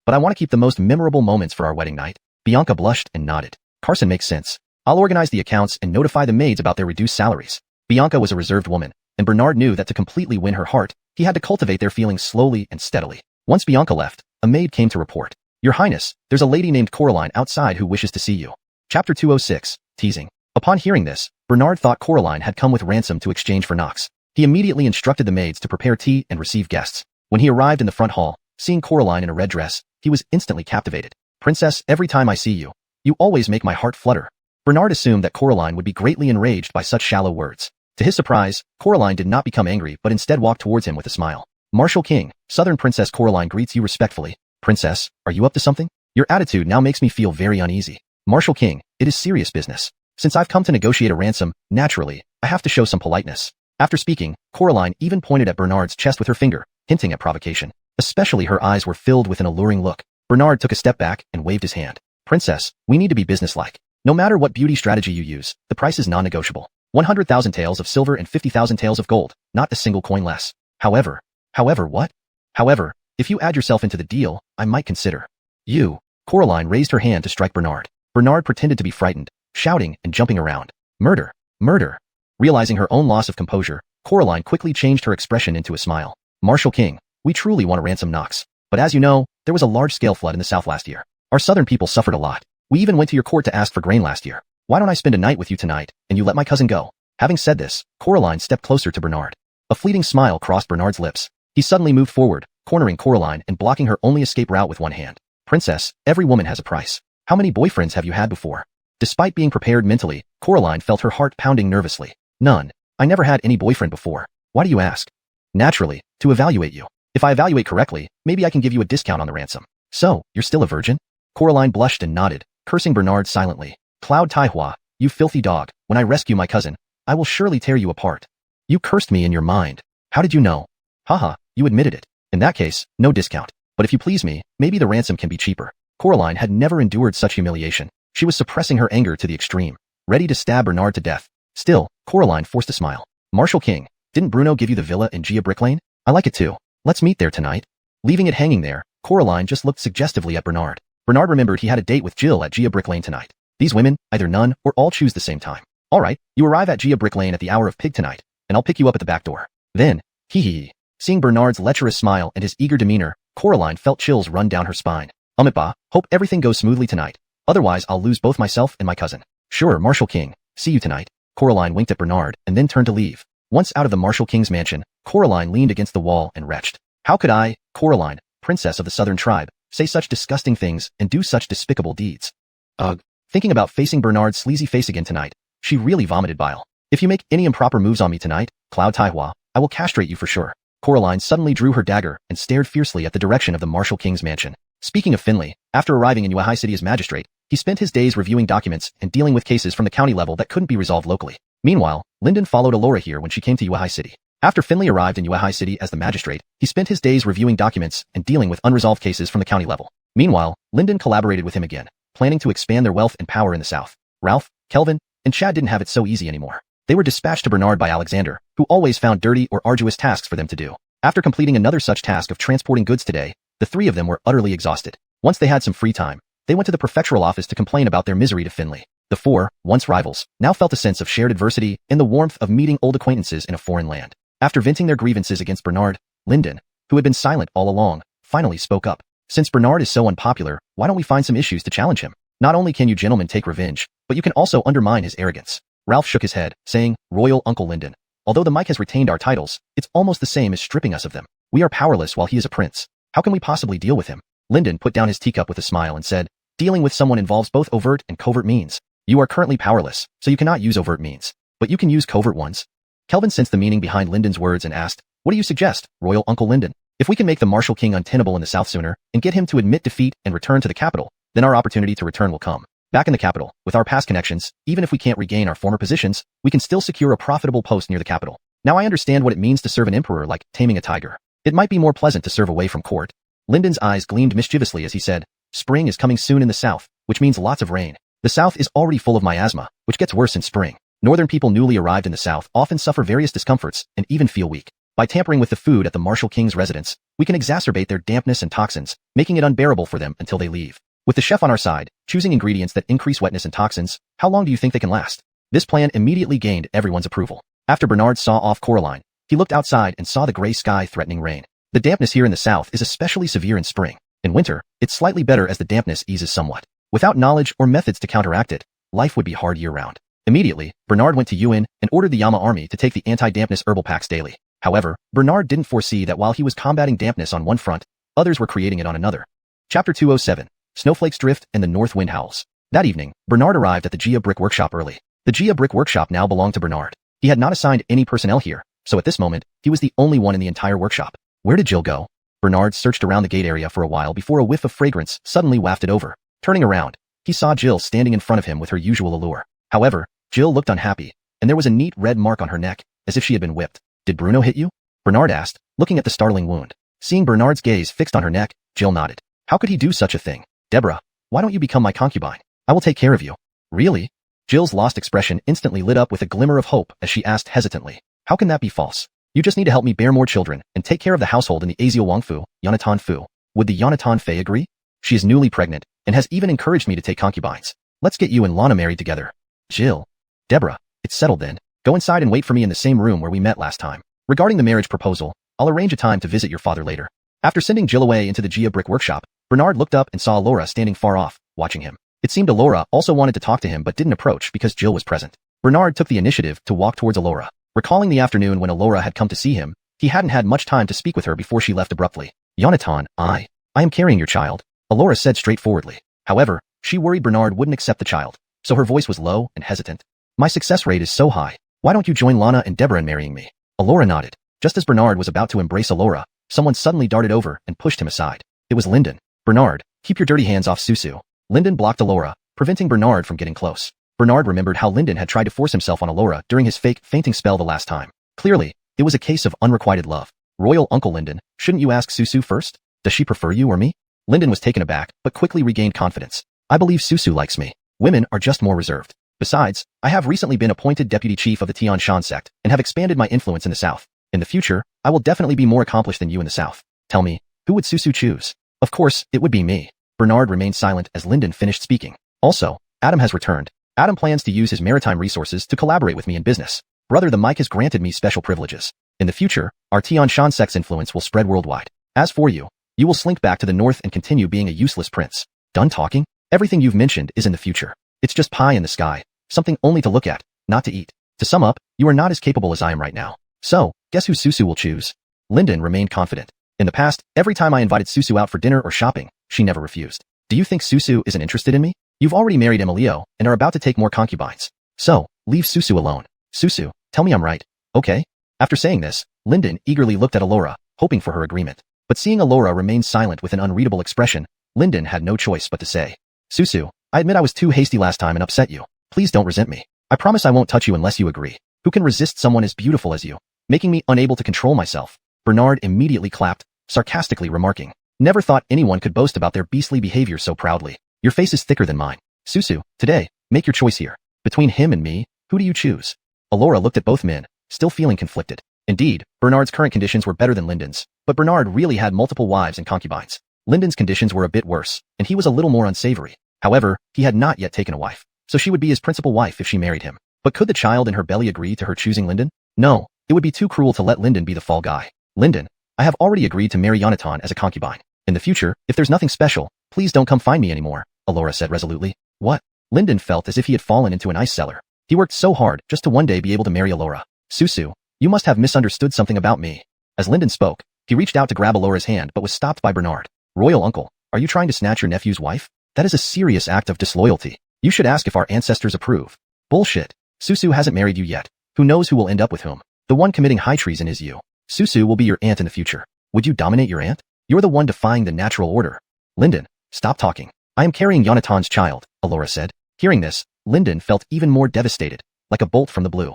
But I want to keep the most memorable moments for our wedding night. Bianca blushed and nodded. Carson makes sense. I'll organize the accounts and notify the maids about their reduced salaries. Bianca was a reserved woman, and Bernard knew that to completely win her heart, he had to cultivate their feelings slowly and steadily. Once Bianca left, a maid came to report. Your Highness, there's a lady named Coraline outside who wishes to see you. Chapter 206, Teasing. Upon hearing this, Bernard thought Coraline had come with ransom to exchange for Nox. He immediately instructed the maids to prepare tea and receive guests. When he arrived in the front hall, seeing Coraline in a red dress, he was instantly captivated. Princess, every time I see you, you always make my heart flutter. Bernard assumed that Coraline would be greatly enraged by such shallow words. To his surprise, Coraline did not become angry but instead walked towards him with a smile. Marshal King, Southern Princess Coraline greets you respectfully. Princess, are you up to something? Your attitude now makes me feel very uneasy. Marshal King, it is serious business. Since I've come to negotiate a ransom, naturally, I have to show some politeness. After speaking, Coraline even pointed at Bernard's chest with her finger, hinting at provocation. Especially her eyes were filled with an alluring look. Bernard took a step back and waved his hand. Princess, we need to be businesslike. No matter what beauty strategy you use, the price is non-negotiable. 100,000 taels of silver and 50,000 taels of gold, not a single coin less. However, what? However, if you add yourself into the deal, I might consider. You. Coraline raised her hand to strike Bernard. Bernard pretended to be frightened, shouting and jumping around. Murder! Murder! Realizing her own loss of composure, Coraline quickly changed her expression into a smile. Marshal King, we truly want to ransom Nox. But as you know, there was a large-scale flood in the south last year. Our southern people suffered a lot. We even went to your court to ask for grain last year. Why don't I spend a night with you tonight, and you let my cousin go? Having said this, Coraline stepped closer to Bernard. A fleeting smile crossed Bernard's lips. He suddenly moved forward, cornering Coraline and blocking her only escape route with one hand. Princess, every woman has a price. How many boyfriends have you had before? Despite being prepared mentally, Coraline felt her heart pounding nervously. None. I never had any boyfriend before. Why do you ask? Naturally, to evaluate you. If I evaluate correctly, maybe I can give you a discount on the ransom. So, you're still a virgin? Coraline blushed and nodded, cursing Bernard silently. Cloud Taihua, you filthy dog, when I rescue my cousin, I will surely tear you apart. You cursed me in your mind. How did you know? Haha, you admitted it. In that case, no discount. But if you please me, maybe the ransom can be cheaper. Coraline had never endured such humiliation. She was suppressing her anger to the extreme, ready to stab Bernard to death. Still, Coraline forced a smile. Marshal King, didn't Bruno give you the villa in Gia Brick Lane? I like it too. Let's meet there tonight. Leaving it hanging there, Coraline just looked suggestively at Bernard. Bernard remembered he had a date with Jill at Gia Brick Lane tonight. These women, either none or all choose the same time. Alright, you arrive at Gia Brick Lane at the hour of pig tonight, and I'll pick you up at the back door. Then, hee. Seeing Bernard's lecherous smile and his eager demeanor, Coraline felt chills run down her spine. Hope everything goes smoothly tonight. Otherwise I'll lose both myself and my cousin. Sure, Marshal King. See you tonight. Coraline winked at Bernard and then turned to leave. Once out of the Marshal King's mansion, Coraline leaned against the wall and retched. How could I, Coraline, princess of the southern tribe, say such disgusting things and do such despicable deeds? Ugh. Thinking about facing Bernard's sleazy face again tonight, she really vomited bile. If you make any improper moves on me tonight, Cloud Taihua, I will castrate you for sure. Coraline suddenly drew her dagger and stared fiercely at the direction of the Marshal King's mansion. Speaking of Finley, after arriving in Unify City as magistrate, he spent his days reviewing documents and dealing with cases from the county level that couldn't be resolved locally. Meanwhile, Lyndon followed Alora here when she came to Unify City. After Finley arrived in Unify City as the magistrate, he spent his days reviewing documents and dealing with unresolved cases from the county level. Meanwhile, Lyndon collaborated with him again, planning to expand their wealth and power in the south. Ralph, Kelvin, and Chad didn't have it so easy anymore. They were dispatched to Bernard by Alexander, who always found dirty or arduous tasks for them to do. After completing another such task of transporting goods today, the three of them were utterly exhausted. Once they had some free time, they went to the prefectural office to complain about their misery to Finley. The four, once rivals, now felt a sense of shared adversity and the warmth of meeting old acquaintances in a foreign land. After venting their grievances against Bernard, Lyndon, who had been silent all along, finally spoke up. Since Bernard is so unpopular, why don't we find some issues to challenge him? Not only can you gentlemen take revenge, but you can also undermine his arrogance. Ralph shook his head, saying, Royal Uncle Lyndon, although the Mike has retained our titles, it's almost the same as stripping us of them. We are powerless while he is a prince. How can we possibly deal with him? Lyndon put down his teacup with a smile and said, dealing with someone involves both overt and covert means. You are currently powerless, so you cannot use overt means, but you can use covert ones. Kelvin sensed the meaning behind Lyndon's words and asked, what do you suggest, Royal Uncle Lyndon? If we can make the Martial King untenable in the south sooner and get him to admit defeat and return to the capital, then our opportunity to return will come. Back in the capital, with our past connections, even if we can't regain our former positions, we can still secure a profitable post near the capital. Now I understand what it means to serve an emperor like taming a tiger. It might be more pleasant to serve away from court. Lyndon's eyes gleamed mischievously as he said, spring is coming soon in the south, which means lots of rain. The south is already full of miasma, which gets worse in spring. Northern people newly arrived in the south often suffer various discomforts and even feel weak. By tampering with the food at the Martial King's residence, we can exacerbate their dampness and toxins, making it unbearable for them until they leave. With the chef on our side, choosing ingredients that increase wetness and toxins, how long do you think they can last? This plan immediately gained everyone's approval. After Bernard saw off Coraline, he looked outside and saw the gray sky threatening rain. The dampness here in the south is especially severe in spring. In winter, it's slightly better as the dampness eases somewhat. Without knowledge or methods to counteract it, life would be hard year-round. Immediately, Bernard went to Yuan and ordered the Yama army to take the anti-dampness herbal packs daily. However, Bernard didn't foresee that while he was combating dampness on one front, others were creating it on another. Chapter 207, Snowflakes Drift and the North Wind Howls. That evening, Bernard arrived at the Gia Brick Workshop early. The Gia Brick Workshop now belonged to Bernard. He had not assigned any personnel here, so at this moment, he was the only one in the entire workshop. Where did Jill go? Bernard searched around the gate area for a while before a whiff of fragrance suddenly wafted over. Turning around, he saw Jill standing in front of him with her usual allure. However, Jill looked unhappy, and there was a neat red mark on her neck, as if she had been whipped. Did Bruno hit you? Bernard asked, looking at the startling wound. Seeing Bernard's gaze fixed on her neck, Jill nodded. How could he do such a thing? Deborah, why don't you become my concubine? I will take care of you. Really? Jill's lost expression instantly lit up with a glimmer of hope as she asked hesitantly. How can that be false? You just need to help me bear more children and take care of the household in the Azio Wangfu, Yonatan Fu. Would the Yonatan Fei agree? She is newly pregnant and has even encouraged me to take concubines. Let's get you and Lana married together. Jill. Deborah, it's settled then. Go inside and wait for me in the same room where we met last time. Regarding the marriage proposal, I'll arrange a time to visit your father later. After sending Jill away into the Gia Brick Workshop, Bernard looked up and saw Alora standing far off, watching him. It seemed Alora also wanted to talk to him but didn't approach because Jill was present. Bernard took the initiative to walk towards Alora. Recalling the afternoon when Alora had come to see him, he hadn't had much time to speak with her before she left abruptly. Yonatan, I am carrying your child, Alora said straightforwardly. However, she worried Bernard wouldn't accept the child, so her voice was low and hesitant. My success rate is so high. Why don't you join Lana and Deborah in marrying me? Alora nodded. Just as Bernard was about to embrace Alora, someone suddenly darted over and pushed him aside. It was Lyndon. Bernard, keep your dirty hands off Susu. Lyndon blocked Alora, preventing Bernard from getting close. Bernard remembered how Lyndon had tried to force himself on Alora during his fake fainting spell the last time. Clearly, it was a case of unrequited love. Royal Uncle Lyndon, shouldn't you ask Susu first? Does she prefer you or me? Lyndon was taken aback, but quickly regained confidence. I believe Susu likes me. Women are just more reserved. Besides, I have recently been appointed deputy chief of the Tian Shan sect and have expanded my influence in the south. In the future, I will definitely be more accomplished than you in the south. Tell me, who would Susu choose? Of course, it would be me. Bernard remained silent as Lyndon finished speaking. Also, Adam has returned. Adam plans to use his maritime resources to collaborate with me in business. Brother the Mike has granted me special privileges. In the future, our Tian Shan sect's influence will spread worldwide. As for you, you will slink back to the north and continue being a useless prince. Done talking? Everything you've mentioned is in the future. It's just pie in the sky, something only to look at, not to eat. To sum up, you are not as capable as I am right now. So, guess who Susu will choose? Lyndon remained confident. In the past, every time I invited Susu out for dinner or shopping, she never refused. Do you think Susu isn't interested in me? You've already married Emilio and are about to take more concubines. So, leave Susu alone. Susu, tell me I'm right. Okay? After saying this, Lyndon eagerly looked at Alora, hoping for her agreement. But seeing Alora remain silent with an unreadable expression, Lyndon had no choice but to say, Susu, I admit I was too hasty last time and upset you. Please don't resent me. I promise I won't touch you unless you agree. Who can resist someone as beautiful as you, making me unable to control myself? Bernard immediately clapped, sarcastically remarking, never thought anyone could boast about their beastly behavior so proudly. Your face is thicker than mine. Susu, today, make your choice here. Between him and me, who do you choose? Alora looked at both men, still feeling conflicted. Indeed, Bernard's current conditions were better than Lyndon's, but Bernard really had multiple wives and concubines. Lyndon's conditions were a bit worse, and he was a little more unsavory. However, he had not yet taken a wife. so she would be his principal wife if she married him. But could the child in her belly agree to her choosing Linden? No, it would be too cruel to let Linden be the fall guy. Linden, I have already agreed to marry Yonatan as a concubine. In the future, if there's nothing special, please don't come find me anymore, Alora said resolutely. What? Linden felt as if he had fallen into an ice cellar. He worked so hard just to one day be able to marry Alora. Susu, you must have misunderstood something about me. As Linden spoke, he reached out to grab Alora's hand but was stopped by Bernard. Royal uncle, are you trying to snatch your nephew's wife? That is a serious act of disloyalty. You should ask if our ancestors approve. Bullshit. Susu hasn't married you yet. Who knows who will end up with whom? The one committing high treason is you. Susu will be your aunt in the future. Would you dominate your aunt? You're the one defying the natural order. Linden, stop talking. I am carrying Yonatan's child, Alora said. Hearing this, Linden felt even more devastated, like a bolt from the blue.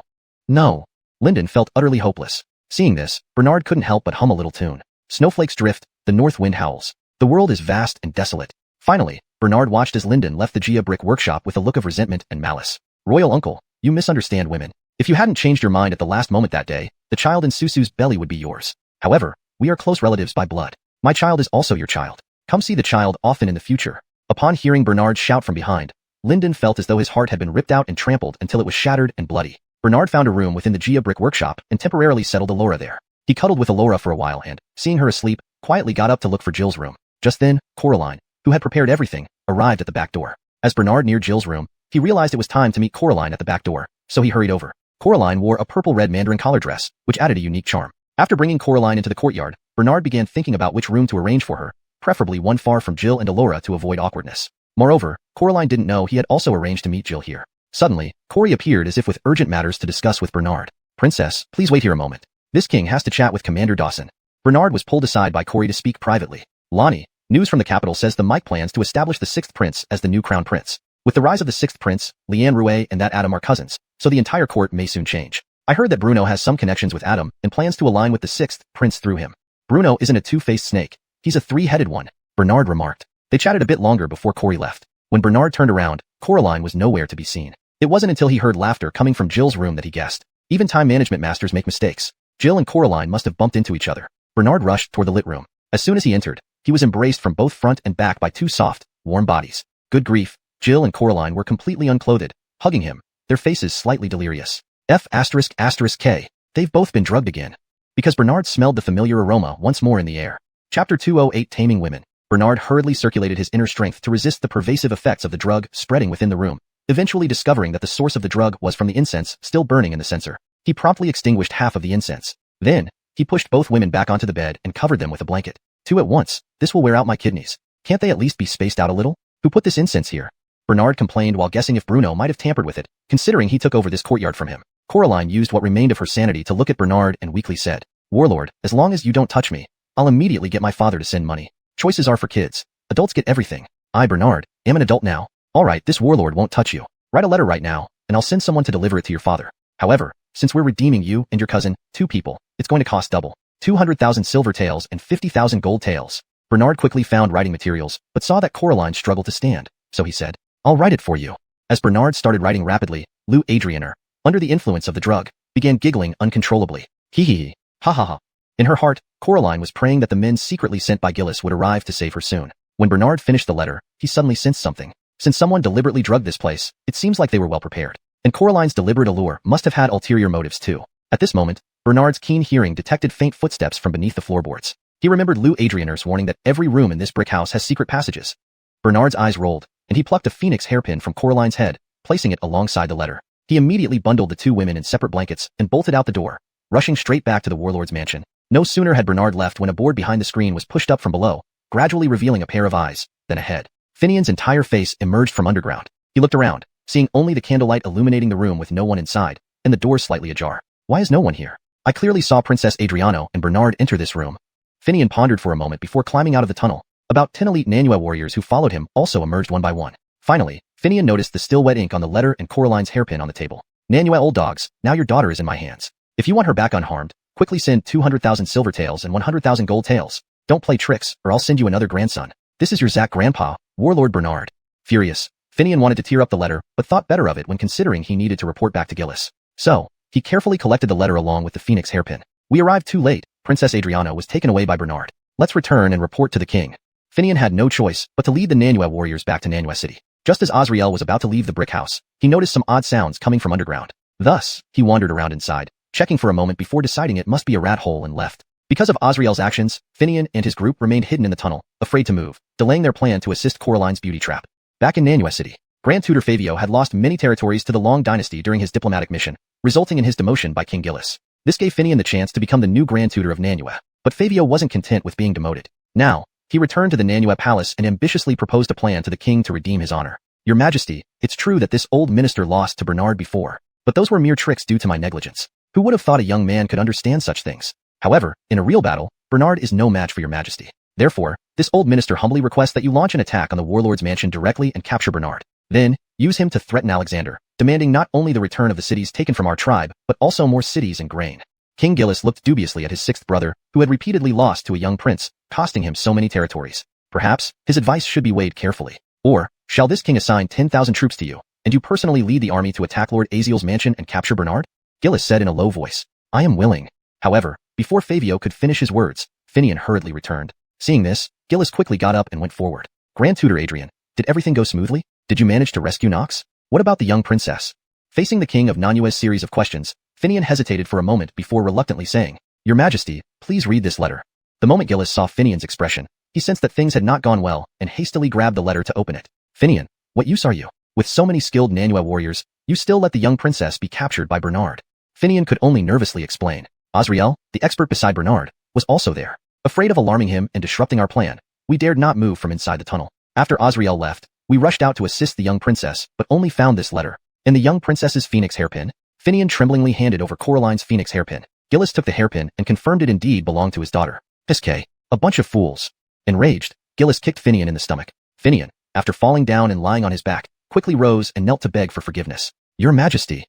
No. Linden felt utterly hopeless. Seeing this, Bernard couldn't help but hum a little tune. Snowflakes drift, the north wind howls. The world is vast and desolate. Finally, Bernard watched as Linden left the Gia brick workshop with a look of resentment and malice. Royal uncle, you misunderstand women. If you hadn't changed your mind at the last moment that day, the child in Susu's belly would be yours. However, we are close relatives by blood. My child is also your child. Come see the child often in the future. Upon hearing Bernard's shout from behind, Linden felt as though his heart had been ripped out and trampled until it was shattered and bloody. Bernard found a room within the Gia brick workshop and temporarily settled Alora there. He cuddled with Alora for a while and, seeing her asleep, quietly got up to look for Jill's room. Just then, Coraline, who had prepared everything, arrived at the back door. As Bernard neared Jill's room, he realized it was time to meet Coraline at the back door, so he hurried over. Coraline wore a purple-red mandarin collar dress, which added a unique charm. After bringing Coraline into the courtyard, Bernard began thinking about which room to arrange for her, preferably one far from Jill and Alora to avoid awkwardness. Moreover, Coraline didn't know he had also arranged to meet Jill here. Suddenly, Corey appeared as if with urgent matters to discuss with Bernard. Princess, please wait here a moment. This king has to chat with Commander Dawson. Bernard was pulled aside by Corey to speak privately. Lonnie, news from the capital says the Mike plans to establish the 6th prince as the new crown prince. With the rise of the 6th prince, Leanne Rouet and that Adam are cousins, so the entire court may soon change. I heard that Bruno has some connections with Adam and plans to align with the 6th prince through him. Bruno isn't a two-faced snake. He's a three-headed one, Bernard remarked. They chatted a bit longer before Corey left. When Bernard turned around, Coraline was nowhere to be seen. It wasn't until he heard laughter coming from Jill's room that he guessed. Even time management masters make mistakes. Jill and Coraline must have bumped into each other. Bernard rushed toward the lit room. As soon as he entered, he was embraced from both front and back by two soft, warm bodies. Good grief, Jill and Coraline were completely unclothed, hugging him, their faces slightly delirious. F***K. They've both been drugged again. Because Bernard smelled the familiar aroma once more in the air. Chapter 208 Taming Women. Bernard hurriedly circulated his inner strength to resist the pervasive effects of the drug spreading within the room, eventually discovering that the source of the drug was from the incense still burning in the censer. He promptly extinguished half of the incense. Then, he pushed both women back onto the bed and covered them with a blanket. Two at once, this will wear out my kidneys. Can't they at least be spaced out a little? Who put this incense here? Bernard complained while guessing if Bruno might have tampered with it, considering he took over this courtyard from him. Coraline used what remained of her sanity to look at Bernard and weakly said, Warlord, as long as you don't touch me, I'll immediately get my father to send money. Choices are for kids. Adults get everything. I, Bernard, am an adult now. Alright, this warlord won't touch you. Write a letter right now, and I'll send someone to deliver it to your father. However, since we're redeeming you and your cousin, 2 people, it's going to cost double. 200,000 silver taels and 50,000 gold taels. Bernard quickly found writing materials, but saw that Coraline struggled to stand, so he said, I'll write it for you. As Bernard started writing rapidly, Lou Adrianer, under the influence of the drug, began giggling uncontrollably. Hee hee hee. Ha ha ha. In her heart, Coraline was praying that the men secretly sent by Gillis would arrive to save her soon. When Bernard finished the letter, he suddenly sensed something. Since someone deliberately drugged this place, it seems like they were well prepared. And Coraline's deliberate allure must have had ulterior motives too. At this moment, Bernard's keen hearing detected faint footsteps from beneath the floorboards. He remembered Lou Adrianer's warning that every room in this brick house has secret passages. Bernard's eyes rolled, and he plucked a phoenix hairpin from Coraline's head, placing it alongside the letter. He immediately bundled the 2 women in separate blankets and bolted out the door, rushing straight back to the warlord's mansion. No sooner had Bernard left when a board behind the screen was pushed up from below, gradually revealing a pair of eyes, then a head. Finian's entire face emerged from underground. He looked around, seeing only the candlelight illuminating the room with no one inside, and the door slightly ajar. Why is no one here? I clearly saw Princess Adriano and Bernard enter this room. Finian pondered for a moment before climbing out of the tunnel. About 10 elite Nanua warriors who followed him also emerged one by one. Finally, Finian noticed the still wet ink on the letter and Coraline's hairpin on the table. Nanua old dogs, now your daughter is in my hands. If you want her back unharmed, quickly send 200,000 silver taels and 100,000 gold taels. Don't play tricks, or I'll send you another grandson. This is your Zack grandpa, Warlord Bernard. Furious, Finian wanted to tear up the letter, but thought better of it when considering he needed to report back to Gillis. So, he carefully collected the letter along with the phoenix hairpin. We arrived too late. Princess Adriano was taken away by Bernard. Let's return and report to the king. Finian had no choice but to lead the Nanua warriors back to Nanua City. Just as Azrael was about to leave the brick house, he noticed some odd sounds coming from underground. Thus, he wandered around inside, checking for a moment before deciding it must be a rat hole and left. Because of Azrael's actions, Finian and his group remained hidden in the tunnel, afraid to move, delaying their plan to assist Coraline's beauty trap. Back in Nanua City, Grand Tutor Favio had lost many territories to the Long Dynasty during his diplomatic mission, resulting in his demotion by King Gillis. This gave Finian the chance to become the new Grand Tutor of Nanua. But Favio wasn't content with being demoted. Now, he returned to the Nanua Palace and ambitiously proposed a plan to the king to redeem his honor. Your Majesty, it's true that this old minister lost to Bernard before, but those were mere tricks due to my negligence. Who would have thought a young man could understand such things? However, in a real battle, Bernard is no match for your Majesty. Therefore, this old minister humbly requests that you launch an attack on the warlord's mansion directly and capture Bernard. Then, use him to threaten Alexander, demanding not only the return of the cities taken from our tribe, but also more cities and grain. King Gillis looked dubiously at his sixth brother, who had repeatedly lost to a young prince, costing him so many territories. Perhaps, his advice should be weighed carefully. Or, shall this king assign 10,000 troops to you, and you personally lead the army to attack Lord Aziel's mansion and capture Bernard? Gillis said in a low voice. I am willing. However, before Favio could finish his words, Finian hurriedly returned. Seeing this, Gillis quickly got up and went forward. Grand Tutor Adrian, did everything go smoothly? Did you manage to rescue Nox? What about the young princess? Facing the king of Nanua's series of questions, Finian hesitated for a moment before reluctantly saying, Your Majesty, please read this letter. The moment Gillis saw Finian's expression, he sensed that things had not gone well and hastily grabbed the letter to open it. Finian, what use are you? With so many skilled Nanua warriors, you still let the young princess be captured by Bernard. Finian could only nervously explain. Azrael, the expert beside Bernard, was also there. Afraid of alarming him and disrupting our plan, we dared not move from inside the tunnel. After Azrael left, we rushed out to assist the young princess, but only found this letter. In the young princess's phoenix hairpin, Finian tremblingly handed over Coraline's phoenix hairpin. Gillis took the hairpin and confirmed it indeed belonged to his daughter. Piskay, a bunch of fools. Enraged, Gillis kicked Finian in the stomach. Finian, after falling down and lying on his back, quickly rose and knelt to beg for forgiveness. Your Majesty,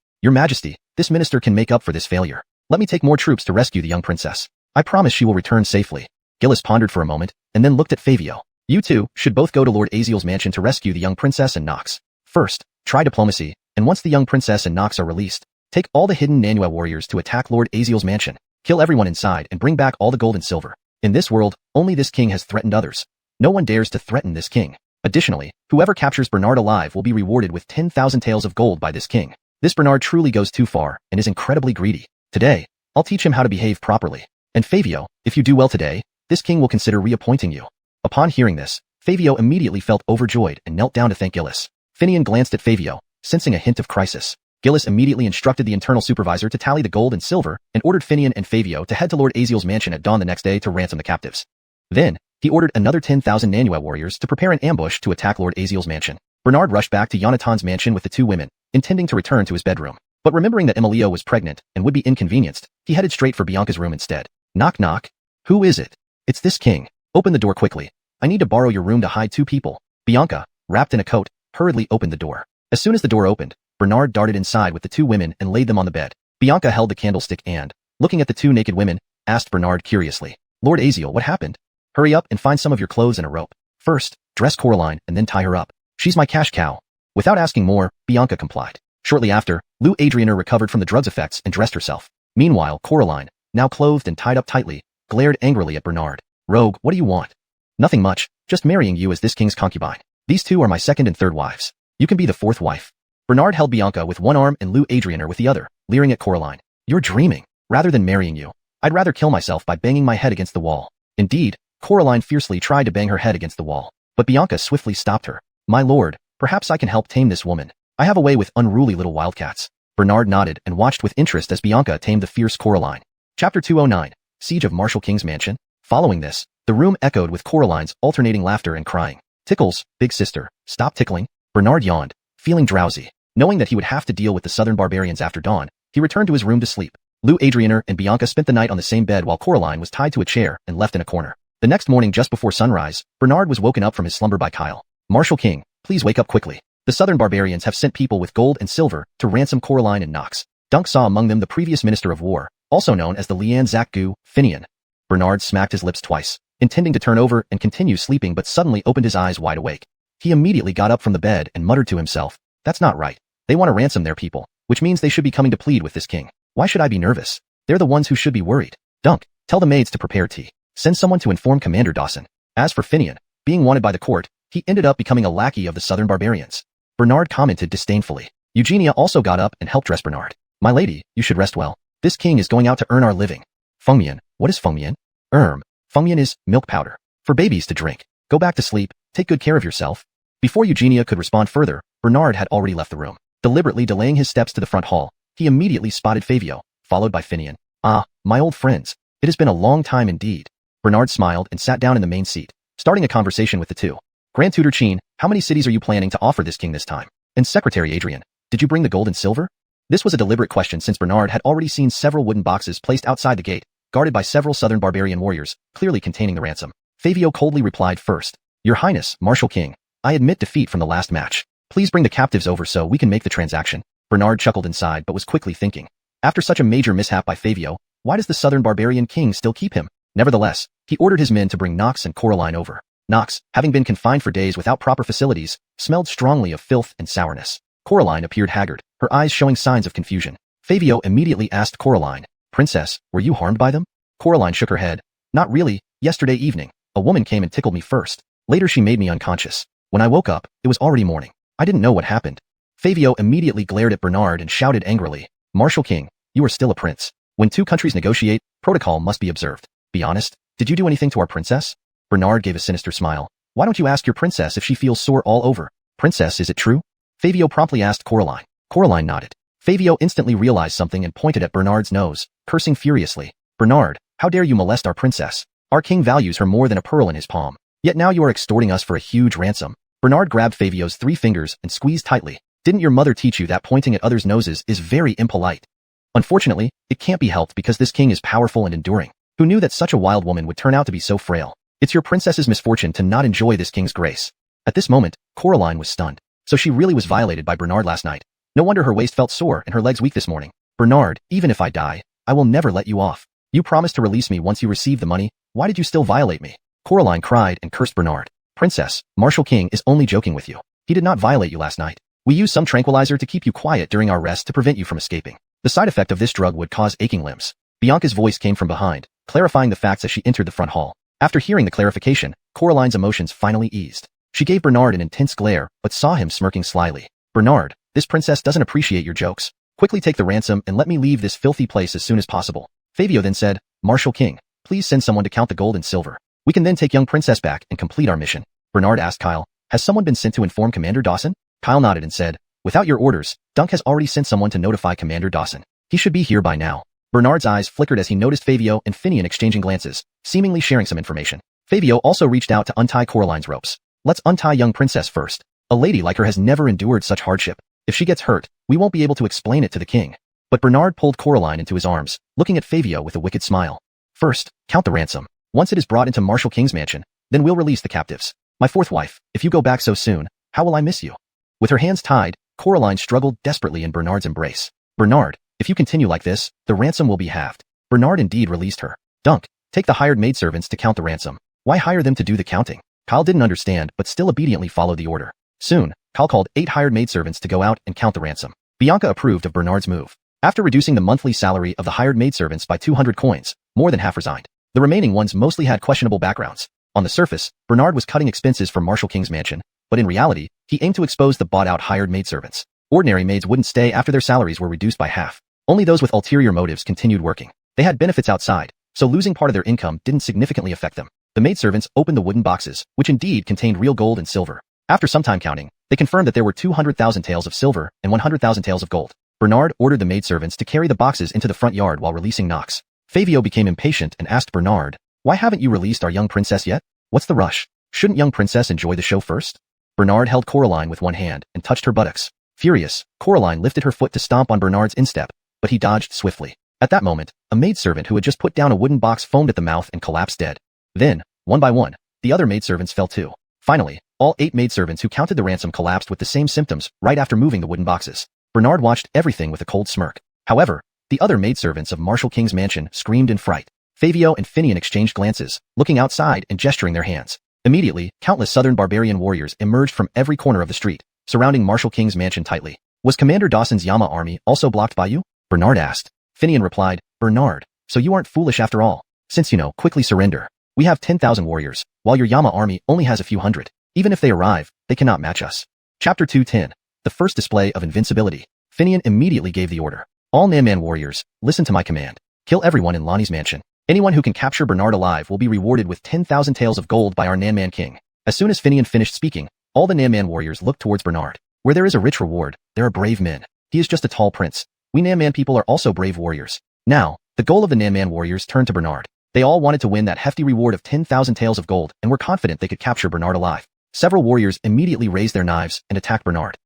this minister can make up for this failure. Let me take more troops to rescue the young princess. I promise she will return safely. Gillis pondered for a moment, and then looked at Favio. You two should both go to Lord Aziel's mansion to rescue the young princess and Nox. First, try diplomacy, and once the young princess and Nox are released, take all the hidden Nanua warriors to attack Lord Aziel's mansion, kill everyone inside and bring back all the gold and silver. In this world, only this king has threatened others. No one dares to threaten this king. Additionally, whoever captures Bernard alive will be rewarded with 10,000 taels of gold by this king. This Bernard truly goes too far and is incredibly greedy. Today, I'll teach him how to behave properly. And Favio, if you do well today, this king will consider reappointing you. Upon hearing this, Favio immediately felt overjoyed and knelt down to thank Gillis. Finian glanced at Favio, sensing a hint of crisis. Gillis immediately instructed the internal supervisor to tally the gold and silver and ordered Finian and Favio to head to Lord Aziel's mansion at dawn the next day to ransom the captives. Then, he ordered another 10,000 Nanua warriors to prepare an ambush to attack Lord Aziel's mansion. Bernard rushed back to Yonatan's mansion with the two women, intending to return to his bedroom. But remembering that Emilio was pregnant and would be inconvenienced, he headed straight for Bianca's room instead. Knock knock. Who is it? It's this king. Open the door quickly. I need to borrow your room to hide two people. Bianca, wrapped in a coat, hurriedly opened the door. As soon as the door opened, Bernard darted inside with the two women and laid them on the bed. Bianca held the candlestick and, looking at the two naked women, asked Bernard curiously, Lord Aziel, what happened? Hurry up and find some of your clothes and a rope. First, dress Coraline and then tie her up. She's my cash cow. Without asking more, Bianca complied. Shortly after, Lou Adrianer recovered from the drug's effects and dressed herself. Meanwhile, Coraline, now clothed and tied up tightly, glared angrily at Bernard. Rogue, what do you want? Nothing much, just marrying you as this king's concubine. These two are my second and third wives. You can be the fourth wife. Bernard held Bianca with one arm and Lou Adrianer with the other, leering at Coraline. You're dreaming. Rather than marrying you, I'd rather kill myself by banging my head against the wall. Indeed, Coraline fiercely tried to bang her head against the wall, but Bianca swiftly stopped her. My lord, perhaps I can help tame this woman. I have a way with unruly little wildcats. Bernard nodded and watched with interest as Bianca tamed the fierce Coraline. Chapter 209, Siege of Marshal King's Mansion. Following this, the room echoed with Coraline's alternating laughter and crying. Tickles, big sister, stop tickling. Bernard yawned, feeling drowsy. Knowing that he would have to deal with the southern barbarians after dawn, he returned to his room to sleep. Lou Adrianer and Bianca spent the night on the same bed while Coraline was tied to a chair and left in a corner. The next morning just before sunrise, Bernard was woken up from his slumber by Kyle. Marshal King, please wake up quickly. The southern barbarians have sent people with gold and silver to ransom Coraline and Nox. Dunk saw among them the previous Minister of War, also known as the Lian Zakgu, Finian. Bernard smacked his lips twice, intending to turn over and continue sleeping but suddenly opened his eyes wide awake. He immediately got up from the bed and muttered to himself, that's not right. They want to ransom their people, which means they should be coming to plead with this king. Why should I be nervous? They're the ones who should be worried. Dunk, tell the maids to prepare tea. Send someone to inform Commander Dawson. As for Finian, being wanted by the court, He ended up becoming a lackey of the southern barbarians. Bernard commented disdainfully. Eugenia also got up and helped dress Bernard. My lady, you should rest well. This king is going out to earn our living. Fengmian, what is Fengmian? Fengmian is milk powder. For babies to drink. Go back to sleep, take good care of yourself. Before Eugenia could respond further, Bernard had already left the room. Deliberately delaying his steps to the front hall, he immediately spotted Fabio, followed by Finian. Ah, my old friends. It has been a long time indeed. Bernard smiled and sat down in the main seat, starting a conversation with the two. Grand Tutor Chin, how many cities are you planning to offer this king this time? And Secretary Adrian, did you bring the gold and silver? This was a deliberate question since Bernard had already seen several wooden boxes placed outside the gate, guarded by several southern barbarian warriors, clearly containing the ransom. Fabio coldly replied first. Your Highness, Martial King, I admit defeat from the last match. Please bring the captives over so we can make the transaction. Bernard chuckled inside but was quickly thinking. After such a major mishap by Fabio, why does the southern barbarian king still keep him? Nevertheless, he ordered his men to bring Nox and Coraline over. Nox, having been confined for days without proper facilities, smelled strongly of filth and sourness. Coraline appeared haggard, her eyes showing signs of confusion. Fabio immediately asked Coraline, Princess, were you harmed by them? Coraline shook her head. Not really. Yesterday evening, a woman came and tickled me first. Later she made me unconscious. When I woke up, it was already morning. I didn't know what happened. Fabio immediately glared at Bernard and shouted angrily, Martial King, you are still a prince. When two countries negotiate, protocol must be observed. Be honest, did you do anything to our princess? Bernard gave a sinister smile. Why don't you ask your princess if she feels sore all over? Princess, is it true? Fabio promptly asked Coraline. Coraline nodded. Fabio instantly realized something and pointed at Bernard's nose, cursing furiously. Bernard, how dare you molest our princess? Our king values her more than a pearl in his palm. Yet now you are extorting us for a huge ransom. Bernard grabbed Fabio's 3 fingers and squeezed tightly. Didn't your mother teach you that pointing at others' noses is very impolite? Unfortunately, it can't be helped because this king is powerful and enduring. Who knew that such a wild woman would turn out to be so frail? It's your princess's misfortune to not enjoy this king's grace. At this moment, Coraline was stunned. So she really was violated by Bernard last night. No wonder her waist felt sore and her legs weak this morning. Bernard, even if I die, I will never let you off. You promised to release me once you receive the money. Why did you still violate me? Coraline cried and cursed Bernard. Princess, Martial King is only joking with you. He did not violate you last night. We used some tranquilizer to keep you quiet during our rest to prevent you from escaping. The side effect of this drug would cause aching limbs. Bianca's voice came from behind, clarifying the facts as she entered the front hall. After hearing the clarification, Coraline's emotions finally eased. She gave Bernard an intense glare, but saw him smirking slyly. Bernard, this princess doesn't appreciate your jokes. Quickly take the ransom and let me leave this filthy place as soon as possible. Fabio then said, Martial King, please send someone to count the gold and silver. We can then take young princess back and complete our mission. Bernard asked Kyle, has someone been sent to inform Commander Dawson? Kyle nodded and said, without your orders, Dunk has already sent someone to notify Commander Dawson. He should be here by now. Bernard's eyes flickered as he noticed Fabio and Finian exchanging glances, seemingly sharing some information. Fabio also reached out to untie Coraline's ropes. Let's untie young princess first. A lady like her has never endured such hardship. If she gets hurt, we won't be able to explain it to the king. But Bernard pulled Coraline into his arms, looking at Fabio with a wicked smile. First, count the ransom. Once it is brought into Martial King's mansion, then we'll release the captives. My fourth wife, if you go back so soon, how will I miss you? With her hands tied, Coraline struggled desperately in Bernard's embrace. Bernard, if you continue like this, the ransom will be halved. Bernard indeed released her. Dunk, take the hired maidservants to count the ransom. Why hire them to do the counting? Kyle didn't understand but still obediently followed the order. Soon, Kyle called 8 hired maidservants to go out and count the ransom. Bianca approved of Bernard's move. After reducing the monthly salary of the hired maidservants by 200 coins, more than half resigned. The remaining ones mostly had questionable backgrounds. On the surface, Bernard was cutting expenses for Martial King's mansion, but in reality, he aimed to expose the bought-out hired maidservants. Ordinary maids wouldn't stay after their salaries were reduced by half. Only those with ulterior motives continued working. They had benefits outside, so losing part of their income didn't significantly affect them. The maidservants opened the wooden boxes, which indeed contained real gold and silver. After some time counting, they confirmed that there were 200,000 taels of silver and 100,000 taels of gold. Bernard ordered the maidservants to carry the boxes into the front yard while releasing Nox. Fabio became impatient and asked Bernard, why haven't you released our young princess yet? What's the rush? Shouldn't young princess enjoy the show first? Bernard held Coraline with one hand and touched her buttocks. Furious, Coraline lifted her foot to stomp on Bernard's instep, but he dodged swiftly. At that moment, a maidservant who had just put down a wooden box foamed at the mouth and collapsed dead. Then, one by one, the other maidservants fell too. Finally, all 8 maidservants who counted the ransom collapsed with the same symptoms right after moving the wooden boxes. Bernard watched everything with a cold smirk. However, the other maidservants of Martial King's mansion screamed in fright. Fabio and Finian exchanged glances, looking outside and gesturing their hands. Immediately, countless southern barbarian warriors emerged from every corner of the street, surrounding Martial King's mansion tightly. Was Commander Dawson's Yama army also blocked by you? Bernard asked. Finian replied, Bernard, so you aren't foolish after all. Since you know, quickly surrender. We have 10,000 warriors, while your Yama army only has a few hundred. Even if they arrive, they cannot match us. Chapter 210. The first display of invincibility. Finian immediately gave the order. All Nanman warriors, listen to my command. Kill everyone in Lonnie's mansion. Anyone who can capture Bernard alive will be rewarded with 10,000 taels of gold by our Nanman king. As soon as Finian finished speaking, all the Nanman warriors looked towards Bernard. Where there is a rich reward, there are brave men. He is just a tall prince. We Nanman people are also brave warriors. Now, the goal of the Nanman warriors turned to Bernard. They all wanted to win that hefty reward of 10,000 taels of gold and were confident they could capture Bernard alive. Several warriors immediately raised their knives and attacked Bernard.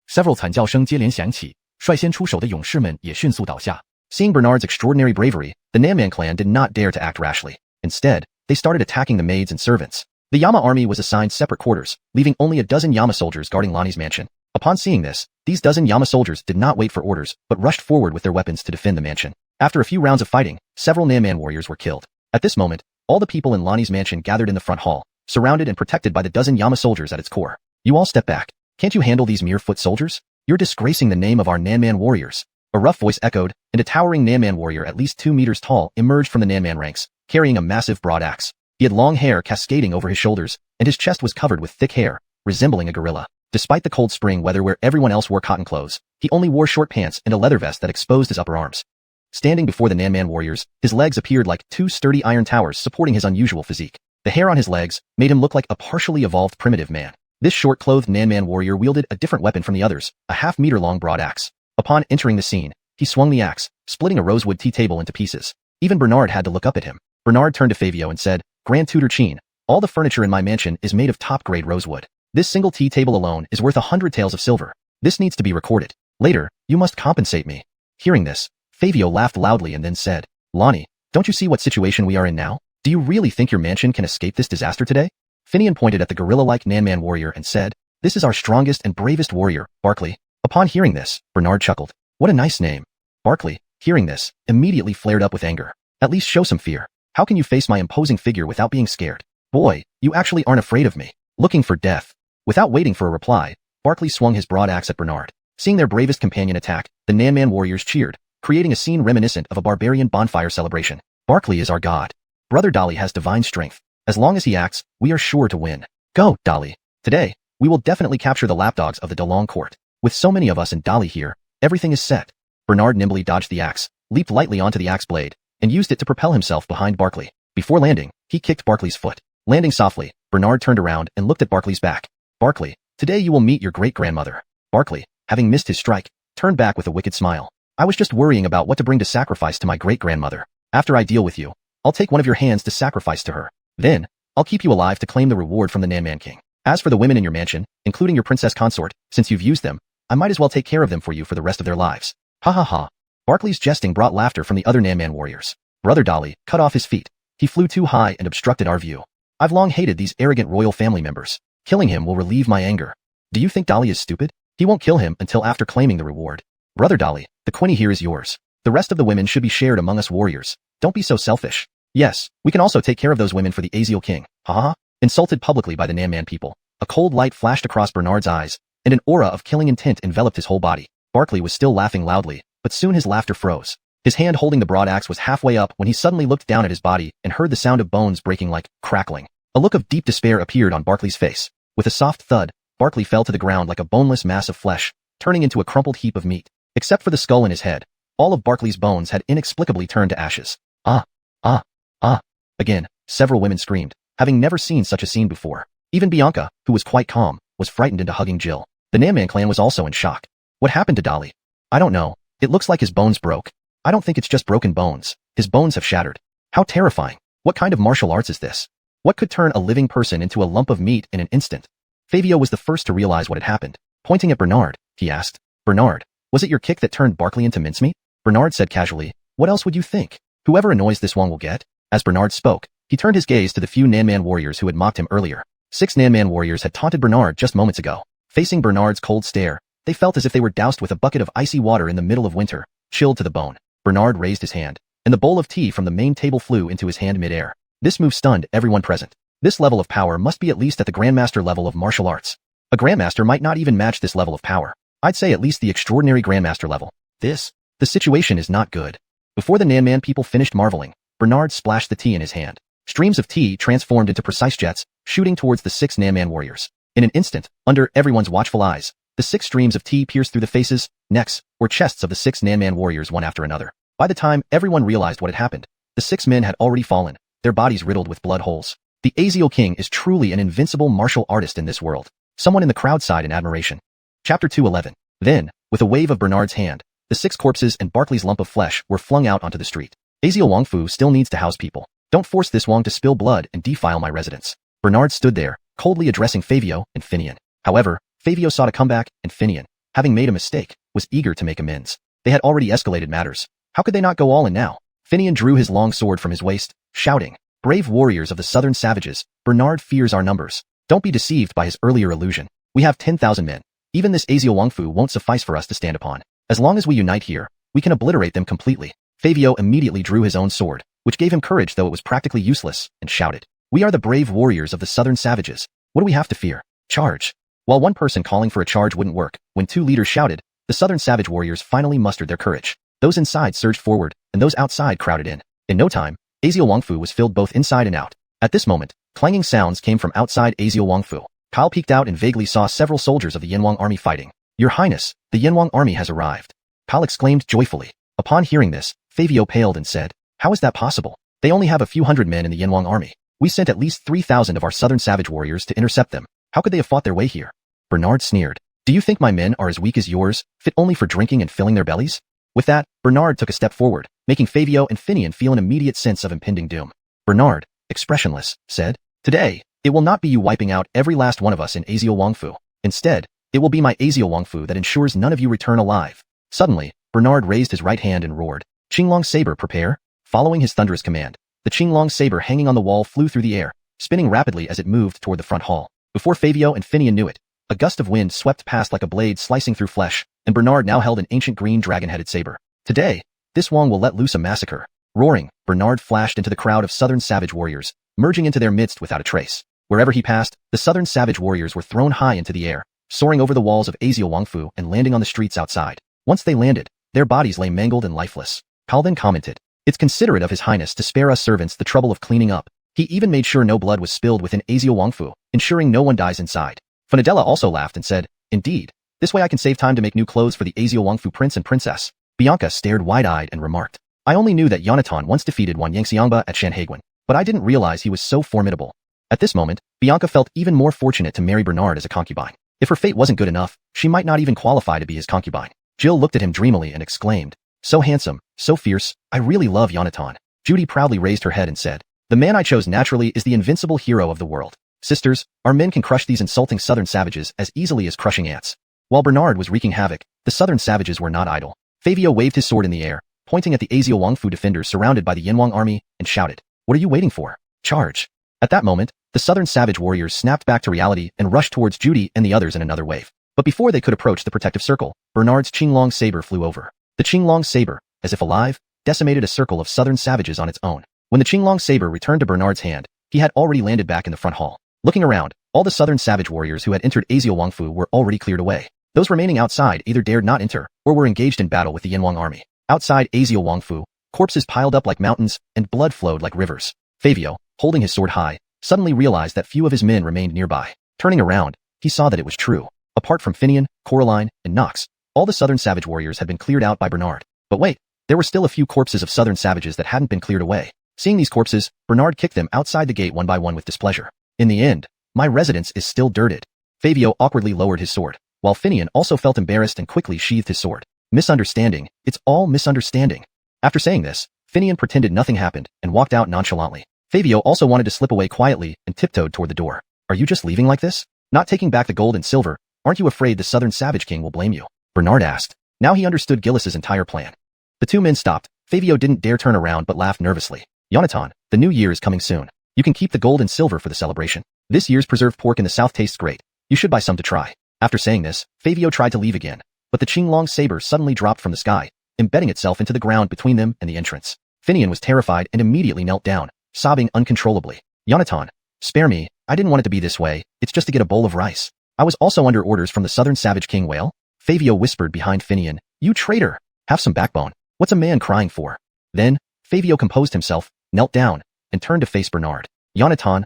Several 惨叫声接连响起，率先出手的勇士们也迅速倒下。Seeing Bernard's extraordinary bravery, the Nanman clan did not dare to act rashly. Instead, they started attacking the maids and servants. The Yama army was assigned separate quarters, leaving only a dozen Yama soldiers guarding Lonnie's mansion. Upon seeing this, these dozen Yama soldiers did not wait for orders, but rushed forward with their weapons to defend the mansion. After a few rounds of fighting, several Nanman warriors were killed. At this moment, all the people in Lonnie's mansion gathered in the front hall, surrounded and protected by the dozen Yama soldiers at its core. You all step back. Can't you handle these mere foot soldiers? You're disgracing the name of our Nanman warriors. A rough voice echoed, and a towering Nanman warrior at least 2 meters tall emerged from the Nanman ranks, carrying a massive broad axe. He had long hair cascading over his shoulders, and his chest was covered with thick hair, resembling a gorilla. Despite the cold spring weather where everyone else wore cotton clothes, he only wore short pants and a leather vest that exposed his upper arms. Standing before the Nanman warriors, his legs appeared like 2 sturdy iron towers supporting his unusual physique. The hair on his legs made him look like a partially evolved primitive man. This short-clothed Nanman warrior wielded a different weapon from the others, a half-meter-long broad axe. Upon entering the scene, he swung the axe, splitting a rosewood tea table into pieces. Even Bernard had to look up at him. Bernard turned to Fabio and said, Grand Tutor Chin, all the furniture in my mansion is made of top-grade rosewood. This single tea table alone is worth 100 taels of silver. This needs to be recorded. Later, you must compensate me. Hearing this, Fabio laughed loudly and then said, Lonnie, don't you see what situation we are in now? Do you really think your mansion can escape this disaster today? Finian pointed at the gorilla-like Nanman warrior and said, This is our strongest and bravest warrior, Barkley. Upon hearing this, Bernard chuckled. What a nice name. Barkley, hearing this, immediately flared up with anger. At least show some fear. How can you face my imposing figure without being scared? Boy, you actually aren't afraid of me. Looking for death. Without waiting for a reply, Barkley swung his broad axe at Bernard. Seeing their bravest companion attack, the Nanman warriors cheered, creating a scene reminiscent of a barbarian bonfire celebration. Barkley is our god. Brother Dolly has divine strength. As long as he acts, we are sure to win. Go, Dolly. Today, we will definitely capture the lapdogs of the Delong court. With so many of us and Dolly here, everything is set. Bernard nimbly dodged the axe, leaped lightly onto the axe blade, and used it to propel himself behind Barkley. Before landing, he kicked Barkley's foot. Landing softly, Bernard turned around and looked at Barkley's back. Barkley, today you will meet your great-grandmother. Barkley, having missed his strike, turned back with a wicked smile. I was just worrying about what to bring to sacrifice to my great-grandmother. After I deal with you, I'll take one of your hands to sacrifice to her. Then, I'll keep you alive to claim the reward from the Nanman King. As for the women in your mansion, including your princess consort, since you've used them, I might as well take care of them for you for the rest of their lives. Ha ha ha. Barkley's jesting brought laughter from the other Nanman warriors. Brother Dolly cut off his feet. He flew too high and obstructed our view. I've long hated these arrogant royal family members. Killing him will relieve my anger. Do you think Dolly is stupid? He won't kill him until after claiming the reward. Brother Dolly, the quinny here is yours. The rest of the women should be shared among us warriors. Don't be so selfish. Yes, we can also take care of those women for the Aziel king. Ha ha ha. Insulted publicly by the Nanman people, a cold light flashed across Bernard's eyes, and an aura of killing intent enveloped his whole body. Barkley was still laughing loudly, but soon his laughter froze. His hand holding the broad axe was halfway up when he suddenly looked down at his body and heard the sound of bones breaking like crackling. A look of deep despair appeared on Barkley's face. With a soft thud, Barkley fell to the ground like a boneless mass of flesh, turning into a crumpled heap of meat. Except for the skull in his head, all of Barkley's bones had inexplicably turned to ashes. Ah! Ah! Ah! Again, several women screamed, having never seen such a scene before. Even Bianca, who was quite calm, was frightened into hugging Jill. The Nanman clan was also in shock. What happened to Dolly? I don't know. It looks like his bones broke. I don't think it's just broken bones. His bones have shattered. How terrifying. What kind of martial arts is this? What could turn a living person into a lump of meat in an instant? Fabio was the first to realize what had happened. Pointing at Bernard, he asked, Bernard, was it your kick that turned Barkley into mincemeat? Bernard said casually, what else would you think? Whoever annoys this one will get. As Bernard spoke, he turned his gaze to the few Nanman warriors who had mocked him earlier. 6 Nanman warriors had taunted Bernard just moments ago. Facing Bernard's cold stare, they felt as if they were doused with a bucket of icy water in the middle of winter, chilled to the bone. Bernard raised his hand, and the bowl of tea from the main table flew into his hand mid-air. This move stunned everyone present. This level of power must be at least at the Grandmaster level of martial arts. A Grandmaster might not even match this level of power. I'd say at least the extraordinary Grandmaster level. The situation is not good. Before the Nanman people finished marveling, Bernard splashed the tea in his hand. Streams of tea transformed into precise jets, shooting towards the 6 Nan-man warriors. In an instant, under everyone's watchful eyes, the 6 streams of tea pierced through the faces, necks, or chests of the 6 Nan-man warriors one after another. By the time everyone realized what had happened, the 6 men had already fallen, their bodies riddled with blood holes. The Aziel King is truly an invincible martial artist in this world. Someone in the crowd sighed in admiration. Chapter 2:11. Then, with a wave of Bernard's hand, the 6 corpses and Barkley's lump of flesh were flung out onto the street. Aziel Wangfu still needs to house people. Don't force this Wang to spill blood and defile my residence. Bernard stood there, coldly addressing Fabio and Finian. However, Fabio saw a comeback, and Finian, having made a mistake, was eager to make amends. They had already escalated matters. How could they not go all in now? Finian drew his long sword from his waist, shouting, "Brave warriors of the southern savages, Bernard fears our numbers. Don't be deceived by his earlier illusion. We have 10,000 men. Even this Aziel Wangfu won't suffice for us to stand upon. As long as we unite here, we can obliterate them completely." Fabio immediately drew his own sword, which gave him courage though it was practically useless, and shouted, "We are the brave warriors of the southern savages. What do we have to fear? Charge!" While one person calling for a charge wouldn't work, when 2 leaders shouted, the southern savage warriors finally mustered their courage. Those inside surged forward, and those outside crowded in. In no time, Aziel Wangfu was filled both inside and out. At this moment, clanging sounds came from outside Aziel Wangfu. Kyle peeked out and vaguely saw several soldiers of the Yanwang army fighting. "Your Highness, the Yanwang army has arrived." Kyle exclaimed joyfully. Upon hearing this, Fabio paled and said, "How is that possible? They only have a few hundred men in the Yanwang army. We sent at least 3,000 of our southern savage warriors to intercept them. How could they have fought their way here?" Bernard sneered. "Do you think my men are as weak as yours, fit only for drinking and filling their bellies?" With that, Bernard took a step forward, making Fabio and Finian feel an immediate sense of impending doom. Bernard, expressionless, said, "Today, it will not be you wiping out every last one of us in Aziel Wangfu. Instead, it will be my Aziel Wangfu that ensures none of you return alive." Suddenly, Bernard raised his right hand and roared, "Qinglong saber, prepare." Following his thunderous command, the Qinglong saber hanging on the wall flew through the air, spinning rapidly as it moved toward the front hall. Before Fabio and Finian knew it, a gust of wind swept past like a blade slicing through flesh, and Bernard now held an ancient green dragon-headed saber. Today, this Wang will let loose a massacre. Roaring, Bernard flashed into the crowd of southern savage warriors, merging into their midst without a trace. Wherever he passed, the southern savage warriors were thrown high into the air, soaring over the walls of Aziel Wangfu and landing on the streets outside. Once they landed, their bodies lay mangled and lifeless. Kal then commented, "It's considerate of His Highness to spare us servants the trouble of cleaning up. He even made sure no blood was spilled within Aziel Wangfu, ensuring no one dies inside." Funadella also laughed and said, "Indeed, this way I can save time to make new clothes for the Aziel Wangfu prince and princess." Bianca stared wide-eyed and remarked, "I only knew that Yonatan once defeated Wan Yangxiangba at Shanhaiguan, but I didn't realize he was so formidable." At this moment, Bianca felt even more fortunate to marry Bernard as a concubine. If her fate wasn't good enough, she might not even qualify to be his concubine. Jill looked at him dreamily and exclaimed, "So handsome, so fierce, I really love Yonatan." Judy proudly raised her head and said, "The man I chose naturally is the invincible hero of the world. Sisters, our men can crush these insulting southern savages as easily as crushing ants." While Bernard was wreaking havoc, the southern savages were not idle. Fabio waved his sword in the air, pointing at the Aziel Wangfu defenders surrounded by the Yanwang army, and shouted, "What are you waiting for? Charge!" At that moment, the southern savage warriors snapped back to reality and rushed towards Judy and the others in another wave. But before they could approach the protective circle, Bernard's Qinglong saber flew over. The Qinglong saber, as if alive, decimated a circle of southern savages on its own. When the Qinglong saber returned to Bernard's hand, he had already landed back in the front hall. Looking around, all the southern savage warriors who had entered Aziel Wangfu were already cleared away. Those remaining outside either dared not enter, or were engaged in battle with the Yanwang army. Outside Aziel Wangfu, corpses piled up like mountains, and blood flowed like rivers. Fabio, holding his sword high, suddenly realized that few of his men remained nearby. Turning around, he saw that it was true. Apart from Finian, Coraline, and Nox, all the southern savage warriors had been cleared out by Bernard. But wait, there were still a few corpses of southern savages that hadn't been cleared away. Seeing these corpses, Bernard kicked them outside the gate one by one with displeasure. "In the end, my residence is still dirted." Fabio awkwardly lowered his sword, while Finian also felt embarrassed and quickly sheathed his sword. "Misunderstanding, it's all misunderstanding." After saying this, Finian pretended nothing happened and walked out nonchalantly. Fabio also wanted to slip away quietly and tiptoed toward the door. "Are you just leaving like this? Not taking back the gold and silver? Aren't you afraid the southern savage king will blame you?" Bernard asked. Now he understood Gillis's entire plan. The two men stopped. Fabio didn't dare turn around but laughed nervously. "Yonatan, the new year is coming soon. You can keep the gold and silver for the celebration. This year's preserved pork in the south tastes great. You should buy some to try." After saying this, Fabio tried to leave again, but the Qinglong saber suddenly dropped from the sky, embedding itself into the ground between them and the entrance. Finian was terrified and immediately knelt down, sobbing uncontrollably. "Yonatan, spare me, I didn't want it to be this way, it's just to get a bowl of rice. I was also under orders from the southern savage king Whale." Fabio whispered behind Finian, "You traitor! Have some backbone. What's a man crying for?" Then, Fabio composed himself, knelt down, and turned to face Bernard. "Yonatan,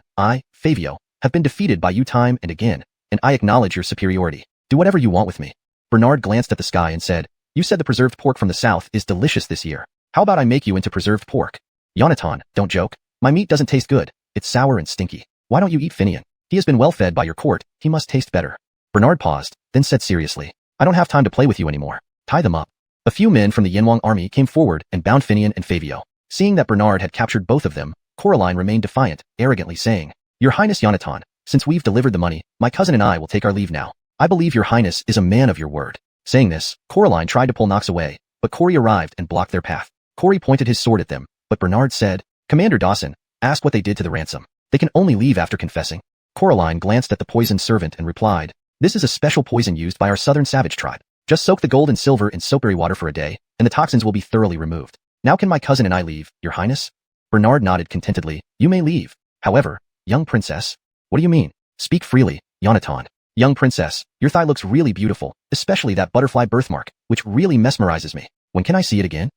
Fabio, have been defeated by you time and again, and I acknowledge your superiority. Do whatever you want with me. Bernard glanced at the sky and said, you said the preserved pork from the south is delicious this year. How about I make you into preserved pork? Yonatan, don't joke. My meat doesn't taste good. It's sour and stinky. Why don't you eat Finian? He has been well fed by your court. He must taste better. Bernard paused, then said seriously, I don't have time to play with you anymore. Tie them up. A few men from the Yanwang army came forward and bound Finian and Fabio. Seeing that Bernard had captured both of them, Coraline remained defiant, arrogantly saying, Your Highness Yonatan, since we've delivered the money, my cousin and I will take our leave now. I believe your Highness is a man of your word. Saying this, Coraline tried to pull Knox away, but Corey arrived and blocked their path. Corey pointed his sword at them, but Bernard said, Commander Dawson, ask what they did to the ransom. They can only leave after confessing. Coraline glanced at the poisoned servant and replied, This is a special poison used by our southern savage tribe. Just soak the gold and silver in soapberry water for a day, and the toxins will be thoroughly removed. Now can my cousin and I leave, your Highness? Bernard nodded contentedly. You may leave. However, young princess. What do you mean? Speak freely, Yonatan. Young princess, your thigh looks really beautiful, especially that butterfly birthmark, which really mesmerizes me. When can I see it again?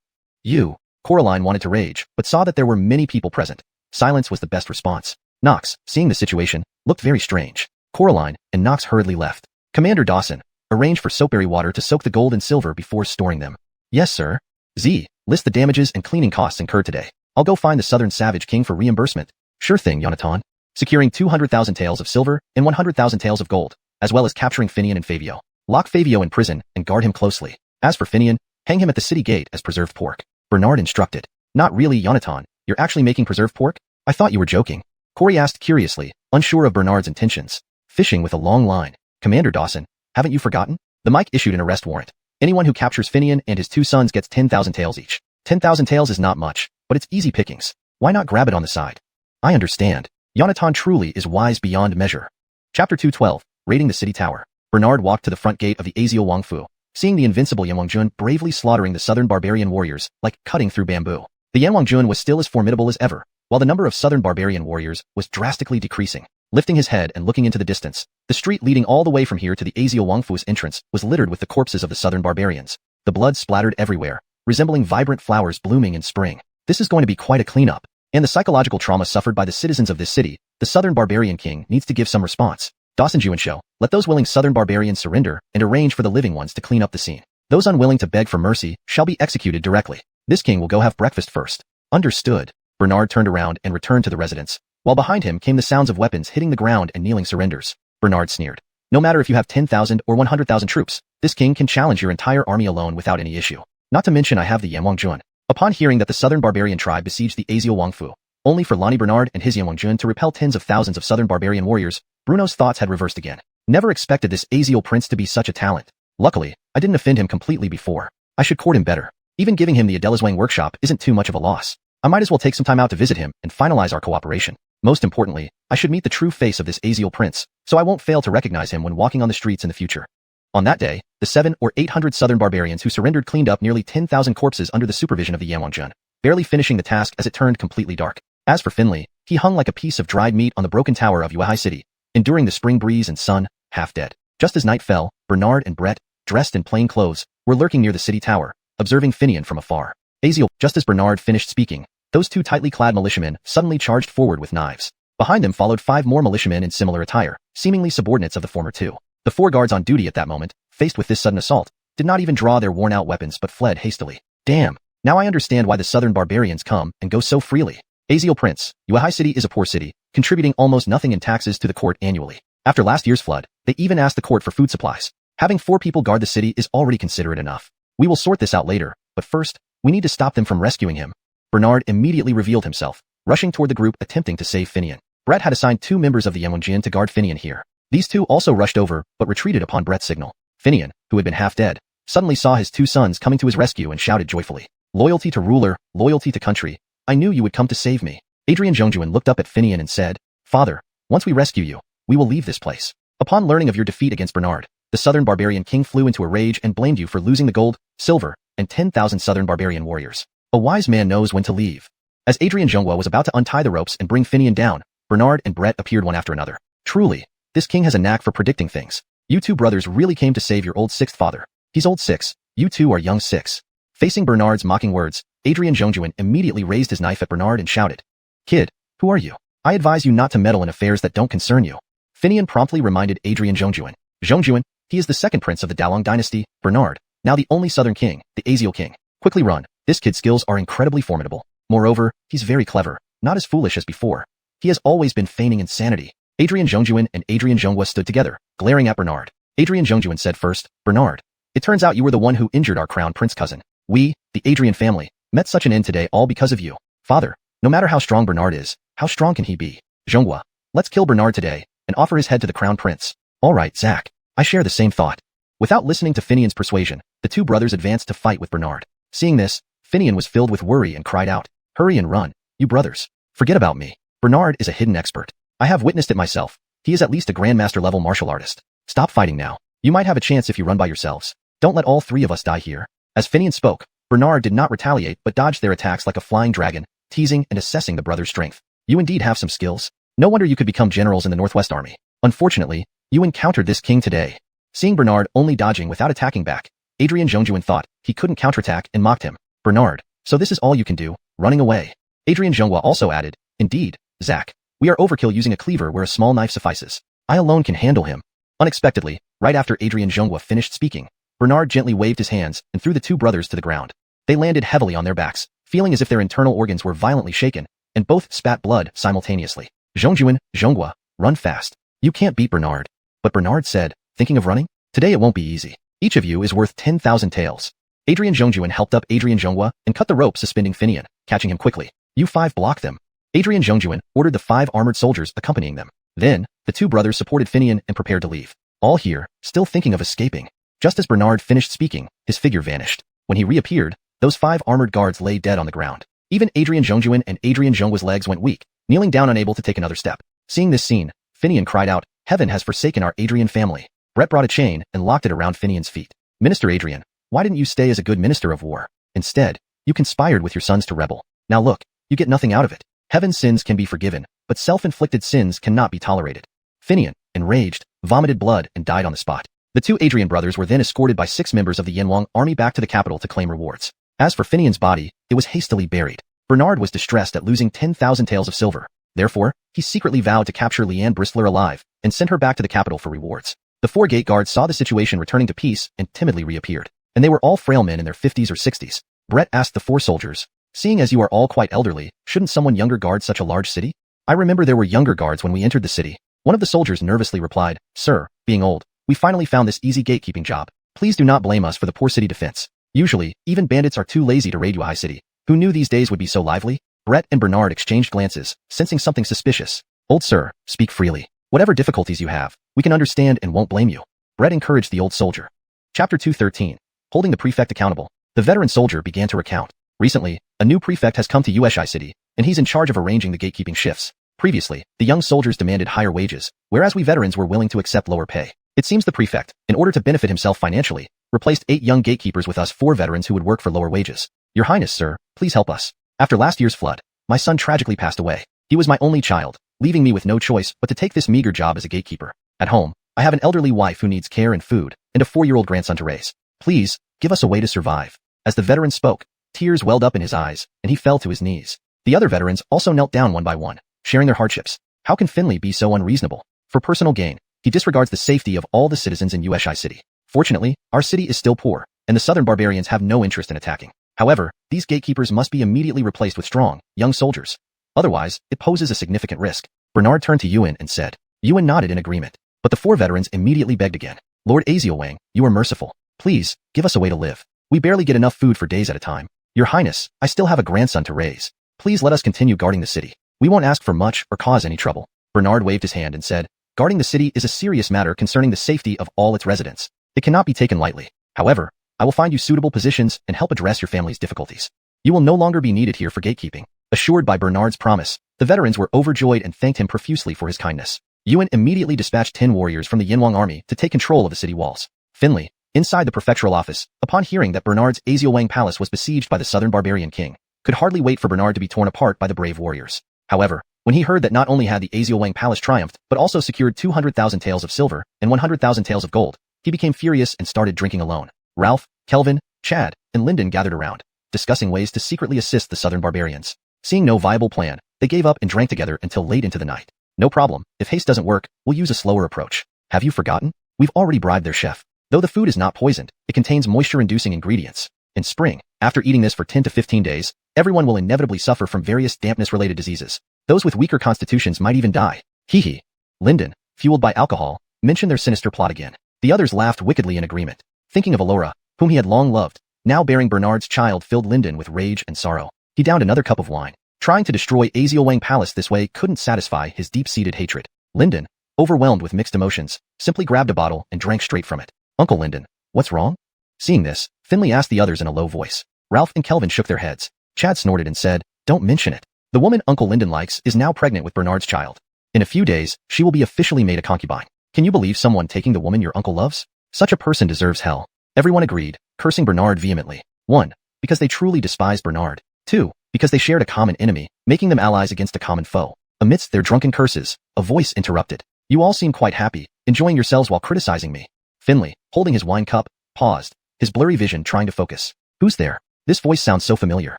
You. Coraline wanted to rage, but saw that there were many people present. Silence was the best response. Knox, seeing the situation, looked very strange. Coraline and Knox hurriedly left. Commander Dawson, arrange for soapberry water to soak the gold and silver before storing them. Yes, sir. Z, list the damages and cleaning costs incurred today. I'll go find the Southern Savage King for reimbursement. Sure thing, Yonatan. Securing 200,000 taels of silver and 100,000 taels of gold, as well as capturing Finian and Fabio. Lock Fabio in prison and guard him closely. As for Finian, hang him at the city gate as preserved pork. Bernard instructed. Not really, Yonatan. You're actually making preserved pork? I thought you were joking. Corey asked curiously, unsure of Bernard's intentions. Fishing with a long line. Commander Dawson, haven't you forgotten? The Mike issued an arrest warrant. Anyone who captures Finian and his 2 sons gets 10,000 taels each. 10,000 taels is not much, but it's easy pickings. Why not grab it on the side? I understand. Yonatan truly is wise beyond measure. Chapter 212, Raiding the City Tower. Bernard walked to the front gate of the Aziel Wangfu, seeing the invincible Yanwangjun bravely slaughtering the southern barbarian warriors like cutting through bamboo. The Yanwangjun was still as formidable as ever, while the number of southern barbarian warriors was drastically decreasing. Lifting his head and looking into the distance, the street leading all the way from here to the Aziel Wangfu's entrance was littered with the corpses of the southern barbarians. The blood splattered everywhere, resembling vibrant flowers blooming in spring. This is going to be quite a cleanup, and the psychological trauma suffered by the citizens of this city, the southern barbarian king needs to give some response. Dawson Juansho, let those willing southern barbarians surrender and arrange for the living ones to clean up the scene. Those unwilling to beg for mercy shall be executed directly. This king will go have breakfast first. Understood. Bernard turned around and returned to the residence, while behind him came the sounds of weapons hitting the ground and kneeling surrenders. Bernard sneered. No matter if you have 10,000 or 100,000 troops, this king can challenge your entire army alone without any issue. Not to mention I have the Yanwangjun. Upon hearing that the southern barbarian tribe besieged the Aziel Wangfu, only for Lonnie Bernard and his Yanwangjun to repel tens of thousands of southern barbarian warriors, Bruno's thoughts had reversed again. Never expected this Aziel prince to be such a talent. Luckily, I didn't offend him completely before. I should court him better. Even giving him the Adelazwang workshop isn't too much of a loss. I might as well take some time out to visit him and finalize our cooperation. Most importantly, I should meet the true face of this Aziel prince, so I won't fail to recognize him when walking on the streets in the future. On that day, the 700 or 800 southern barbarians who surrendered cleaned up nearly 10,000 corpses under the supervision of the Yanwangjun, barely finishing the task as it turned completely dark. As for Finley, he hung like a piece of dried meat on the broken tower of Yuehai City, enduring the spring breeze and sun, half dead. Just as night fell, Bernard and Brett, dressed in plain clothes, were lurking near the city tower, observing Finian from afar. Aziel, just as Bernard finished speaking, those 2 tightly clad militiamen suddenly charged forward with knives. Behind them followed 5 more militiamen in similar attire, seemingly subordinates of the former 2. The 4 guards on duty at that moment, faced with this sudden assault, did not even draw their worn-out weapons but fled hastily. Damn, now I understand why the southern barbarians come and go so freely. Aziel Prince, Yuehai City is a poor city, contributing almost nothing in taxes to the court annually. After last year's flood, they even asked the court for food supplies. Having 4 people guard the city is already considerate enough. We will sort this out later, but first, we need to stop them from rescuing him. Bernard immediately revealed himself, rushing toward the group attempting to save Finian. Brett had assigned 2 members of the Yanwangjin to guard Finian here. These 2 also rushed over, but retreated upon Brett's signal. Finian, who had been half dead, suddenly saw his 2 sons coming to his rescue and shouted joyfully, "Loyalty to ruler, loyalty to country. I knew you would come to save me." Adrian Zhongjuan looked up at Finian and said, "Father, once we rescue you, we will leave this place." Upon learning of your defeat against Bernard, the southern barbarian king flew into a rage and blamed you for losing the gold, silver, and 10,000 southern barbarian warriors. A wise man knows when to leave. As Adrian Zhonghua was about to untie the ropes and bring Finian down, Bernard and Brett appeared one after another. Truly, this king has a knack for predicting things. You 2 brothers really came to save your old 6th father. He's old 6, you 2 are young 6. Facing Bernard's mocking words, Adrian Zhongjuan immediately raised his knife at Bernard and shouted, "Kid, who are you? I advise you not to meddle in affairs that don't concern you. Finian promptly reminded Adrian Zhongjuan. Zhongjuan, he is the second prince of the Dalong dynasty, Bernard, now the only southern king, the Asial king. Quickly run. This kid's skills are incredibly formidable. Moreover, he's very clever, not as foolish as before. He has always been feigning insanity. Adrian Zhongjuan and Adrian Zhonghua stood together, glaring at Bernard. Adrian Zhongjuan said first, Bernard, it turns out you were the one who injured our crown prince cousin. We, the Adrian family, met such an end today all because of you. Father, no matter how strong Bernard is, how strong can he be? Zhonghua, let's kill Bernard today and offer his head to the crown prince. All right, Zach. I share the same thought. Without listening to Finian's persuasion, the two brothers advanced to fight with Bernard. Seeing this, Finian was filled with worry and cried out, hurry and run, you brothers. Forget about me. Bernard is a hidden expert. I have witnessed it myself. He is at least a grandmaster level martial artist. Stop fighting now. You might have a chance if you run by yourselves. Don't let all three of us die here. As Finian spoke, Bernard did not retaliate but dodged their attacks like a flying dragon, teasing and assessing the brothers' strength. You indeed have some skills. No wonder you could become generals in the Northwest Army. Unfortunately, you encountered this king today. Seeing Bernard only dodging without attacking back, Adrian Zhongjuan thought he couldn't counterattack and mocked him. Bernard, so this is all you can do, running away. Adrian Zhonghua also added, indeed, Zach. We are overkill using a cleaver where a small knife suffices. I alone can handle him. Unexpectedly, right after Adrian Zhonghua finished speaking, Bernard gently waved his hands and threw the two brothers to the ground. They landed heavily on their backs, feeling as if their internal organs were violently shaken, and both spat blood simultaneously. Zhongjuan, Zhonghua, run fast. You can't beat Bernard. But Bernard said, thinking of running? Today it won't be easy. Each of you is worth 10,000 taels. Adrian Zhongjuan helped up Adrian Zhonghua and cut the rope suspending Finian, catching him quickly. You five block them. Adrian Zhongjuan ordered the 5 armored soldiers accompanying them. Then, the two brothers supported Finian and prepared to leave. All here, still thinking of escaping. Just as Bernard finished speaking, his figure vanished. When he reappeared, those 5 armored guards lay dead on the ground. Even Adrian Zhongjuan and Adrian Zhonghua's legs went weak, kneeling down unable to take another step. Seeing this scene, Finian cried out, Heaven has forsaken our Adrian family. Brett brought a chain and locked it around Finian's feet. Minister Adrian, why didn't you stay as a good minister of war? Instead, you conspired with your sons to rebel. Now look, you get nothing out of it. Heaven's sins can be forgiven, but self-inflicted sins cannot be tolerated. Finian, enraged, vomited blood and died on the spot. The two Adrian brothers were then escorted by 6 members of the Yanwang army back to the capital to claim rewards. As for Finian's body, it was hastily buried. Bernard was distressed at losing 10,000 taels of silver. Therefore, he secretly vowed to capture Leanne Bristler alive and send her back to the capital for rewards. The 4 gate guards saw the situation returning to peace and timidly reappeared. And they were all frail men in their 50s or 60s. Brett asked the 4 soldiers, seeing as you are all quite elderly, shouldn't someone younger guard such a large city? I remember there were younger guards when we entered the city. One of the soldiers nervously replied, Sir, being old, we finally found this easy gatekeeping job. Please do not blame us for the poor city defense. Usually, even bandits are too lazy to raid a high city. Who knew these days would be so lively? Brett and Bernard exchanged glances, sensing something suspicious. Old sir, speak freely. Whatever difficulties you have, we can understand and won't blame you. Brett encouraged the old soldier. Chapter 213. Holding the prefect accountable. The veteran soldier began to recount. Recently, a new prefect has come to Ushi City, and he's in charge of arranging the gatekeeping shifts. Previously, the young soldiers demanded higher wages, whereas we veterans were willing to accept lower pay. It seems the prefect, in order to benefit himself financially, replaced 8 young gatekeepers with us 4 veterans who would work for lower wages. Your Highness, sir, please help us. After last year's flood, my son tragically passed away. He was my only child, leaving me with no choice but to take this meager job as a gatekeeper. At home, I have an elderly wife who needs care and food, and a 4-year-old grandson to raise. Please, give us a way to survive. As the veteran spoke, tears welled up in his eyes, and he fell to his knees. The other veterans also knelt down one by one, sharing their hardships. How can Finley be so unreasonable? For personal gain, he disregards the safety of all the citizens in Ushi City. Fortunately, our city is still poor, and the southern barbarians have no interest in attacking. However, these gatekeepers must be immediately replaced with strong, young soldiers. Otherwise, it poses a significant risk. Bernard turned to Yuan and said. Yuan nodded in agreement, but the 4 veterans immediately begged again. Lord Azielwang, you are merciful. Please, give us a way to live. We barely get enough food for days at a time. Your Highness, I still have a grandson to raise. Please let us continue guarding the city. We won't ask for much or cause any trouble. Bernard waved his hand and said, guarding the city is a serious matter concerning the safety of all its residents. It cannot be taken lightly. However, I will find you suitable positions and help address your family's difficulties. You will no longer be needed here for gatekeeping. Assured by Bernard's promise, the veterans were overjoyed and thanked him profusely for his kindness. Yuan immediately dispatched 10 warriors from the Yanwang army to take control of the city walls. Finley, inside the prefectural office, upon hearing that Bernard's Azielwang palace was besieged by the southern barbarian king, could hardly wait for Bernard to be torn apart by the brave warriors. However, when he heard that not only had the Azielwang palace triumphed, but also secured 200,000 taels of silver and 100,000 taels of gold, he became furious and started drinking alone. Ralph, Kelvin, Chad, and Lyndon gathered around, discussing ways to secretly assist the southern barbarians. Seeing no viable plan, They gave up and drank together until late into the night. No problem, if haste doesn't work, we'll use a slower approach. Have you forgotten? We've already bribed their chef. Though the food is not poisoned, it contains moisture-inducing ingredients. In spring, after eating this for 10 to 15 days, everyone will inevitably suffer from various dampness-related diseases. Those with weaker constitutions might even die. Hee hee. Lyndon, fueled by alcohol, mentioned their sinister plot again. The others laughed wickedly in agreement. Thinking of Alora, whom he had long loved, now bearing Bernard's child filled Lyndon with rage and sorrow. He downed another cup of wine. Trying to destroy Azielwang Palace this way couldn't satisfy his deep-seated hatred. Lyndon, overwhelmed with mixed emotions, simply grabbed a bottle and drank straight from it. Uncle Lyndon, what's wrong? Seeing this, Finley asked the others in a low voice. Ralph and Kelvin shook their heads. Chad snorted and said, don't mention it. The woman Uncle Lyndon likes is now pregnant with Bernard's child. In a few days, she will be officially made a concubine. Can you believe someone taking the woman your uncle loves? Such a person deserves hell. Everyone agreed, cursing Bernard vehemently. 1. Because they truly despised Bernard. 2. Because they shared a common enemy, making them allies against a common foe. Amidst their drunken curses, a voice interrupted. You all seem quite happy, enjoying yourselves while criticizing me. Finley, holding his wine cup, paused, his blurry vision trying to focus. Who's there? This voice sounds so familiar.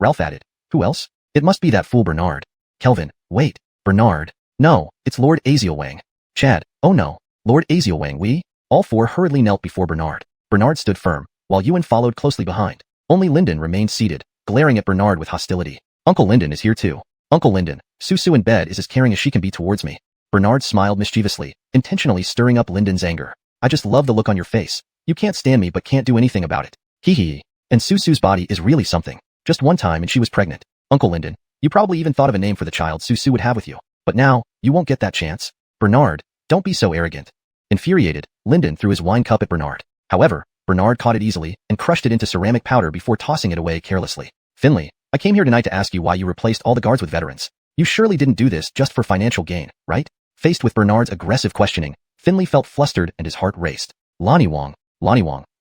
Ralph added. Who else? It must be that fool Bernard. Kelvin, wait. Bernard. No, it's Lord Azielwang. Chad, oh no. Lord Azielwang, we? All four hurriedly knelt before Bernard. Bernard stood firm, while Ewan followed closely behind. Only Lyndon remained seated, glaring at Bernard with hostility. Uncle Lyndon is here too. Uncle Lyndon, Susu in bed is as caring as she can be towards me. Bernard smiled mischievously, intentionally stirring up Lyndon's anger. I just love the look on your face. You can't stand me but can't do anything about it. Hee hee. And Susu's body is really something. Just one time and she was pregnant. Uncle Lyndon, you probably even thought of a name for the child Susu would have with you. But now, you won't get that chance. Bernard, don't be so arrogant. Infuriated, Lyndon threw his wine cup at Bernard. However, Bernard caught it easily and crushed it into ceramic powder before tossing it away carelessly. Finley, I came here tonight to ask you why you replaced all the guards with veterans. You surely didn't do this just for financial gain, right? Faced with Bernard's aggressive questioning, Finley felt flustered and his heart raced. Lonnie Wong,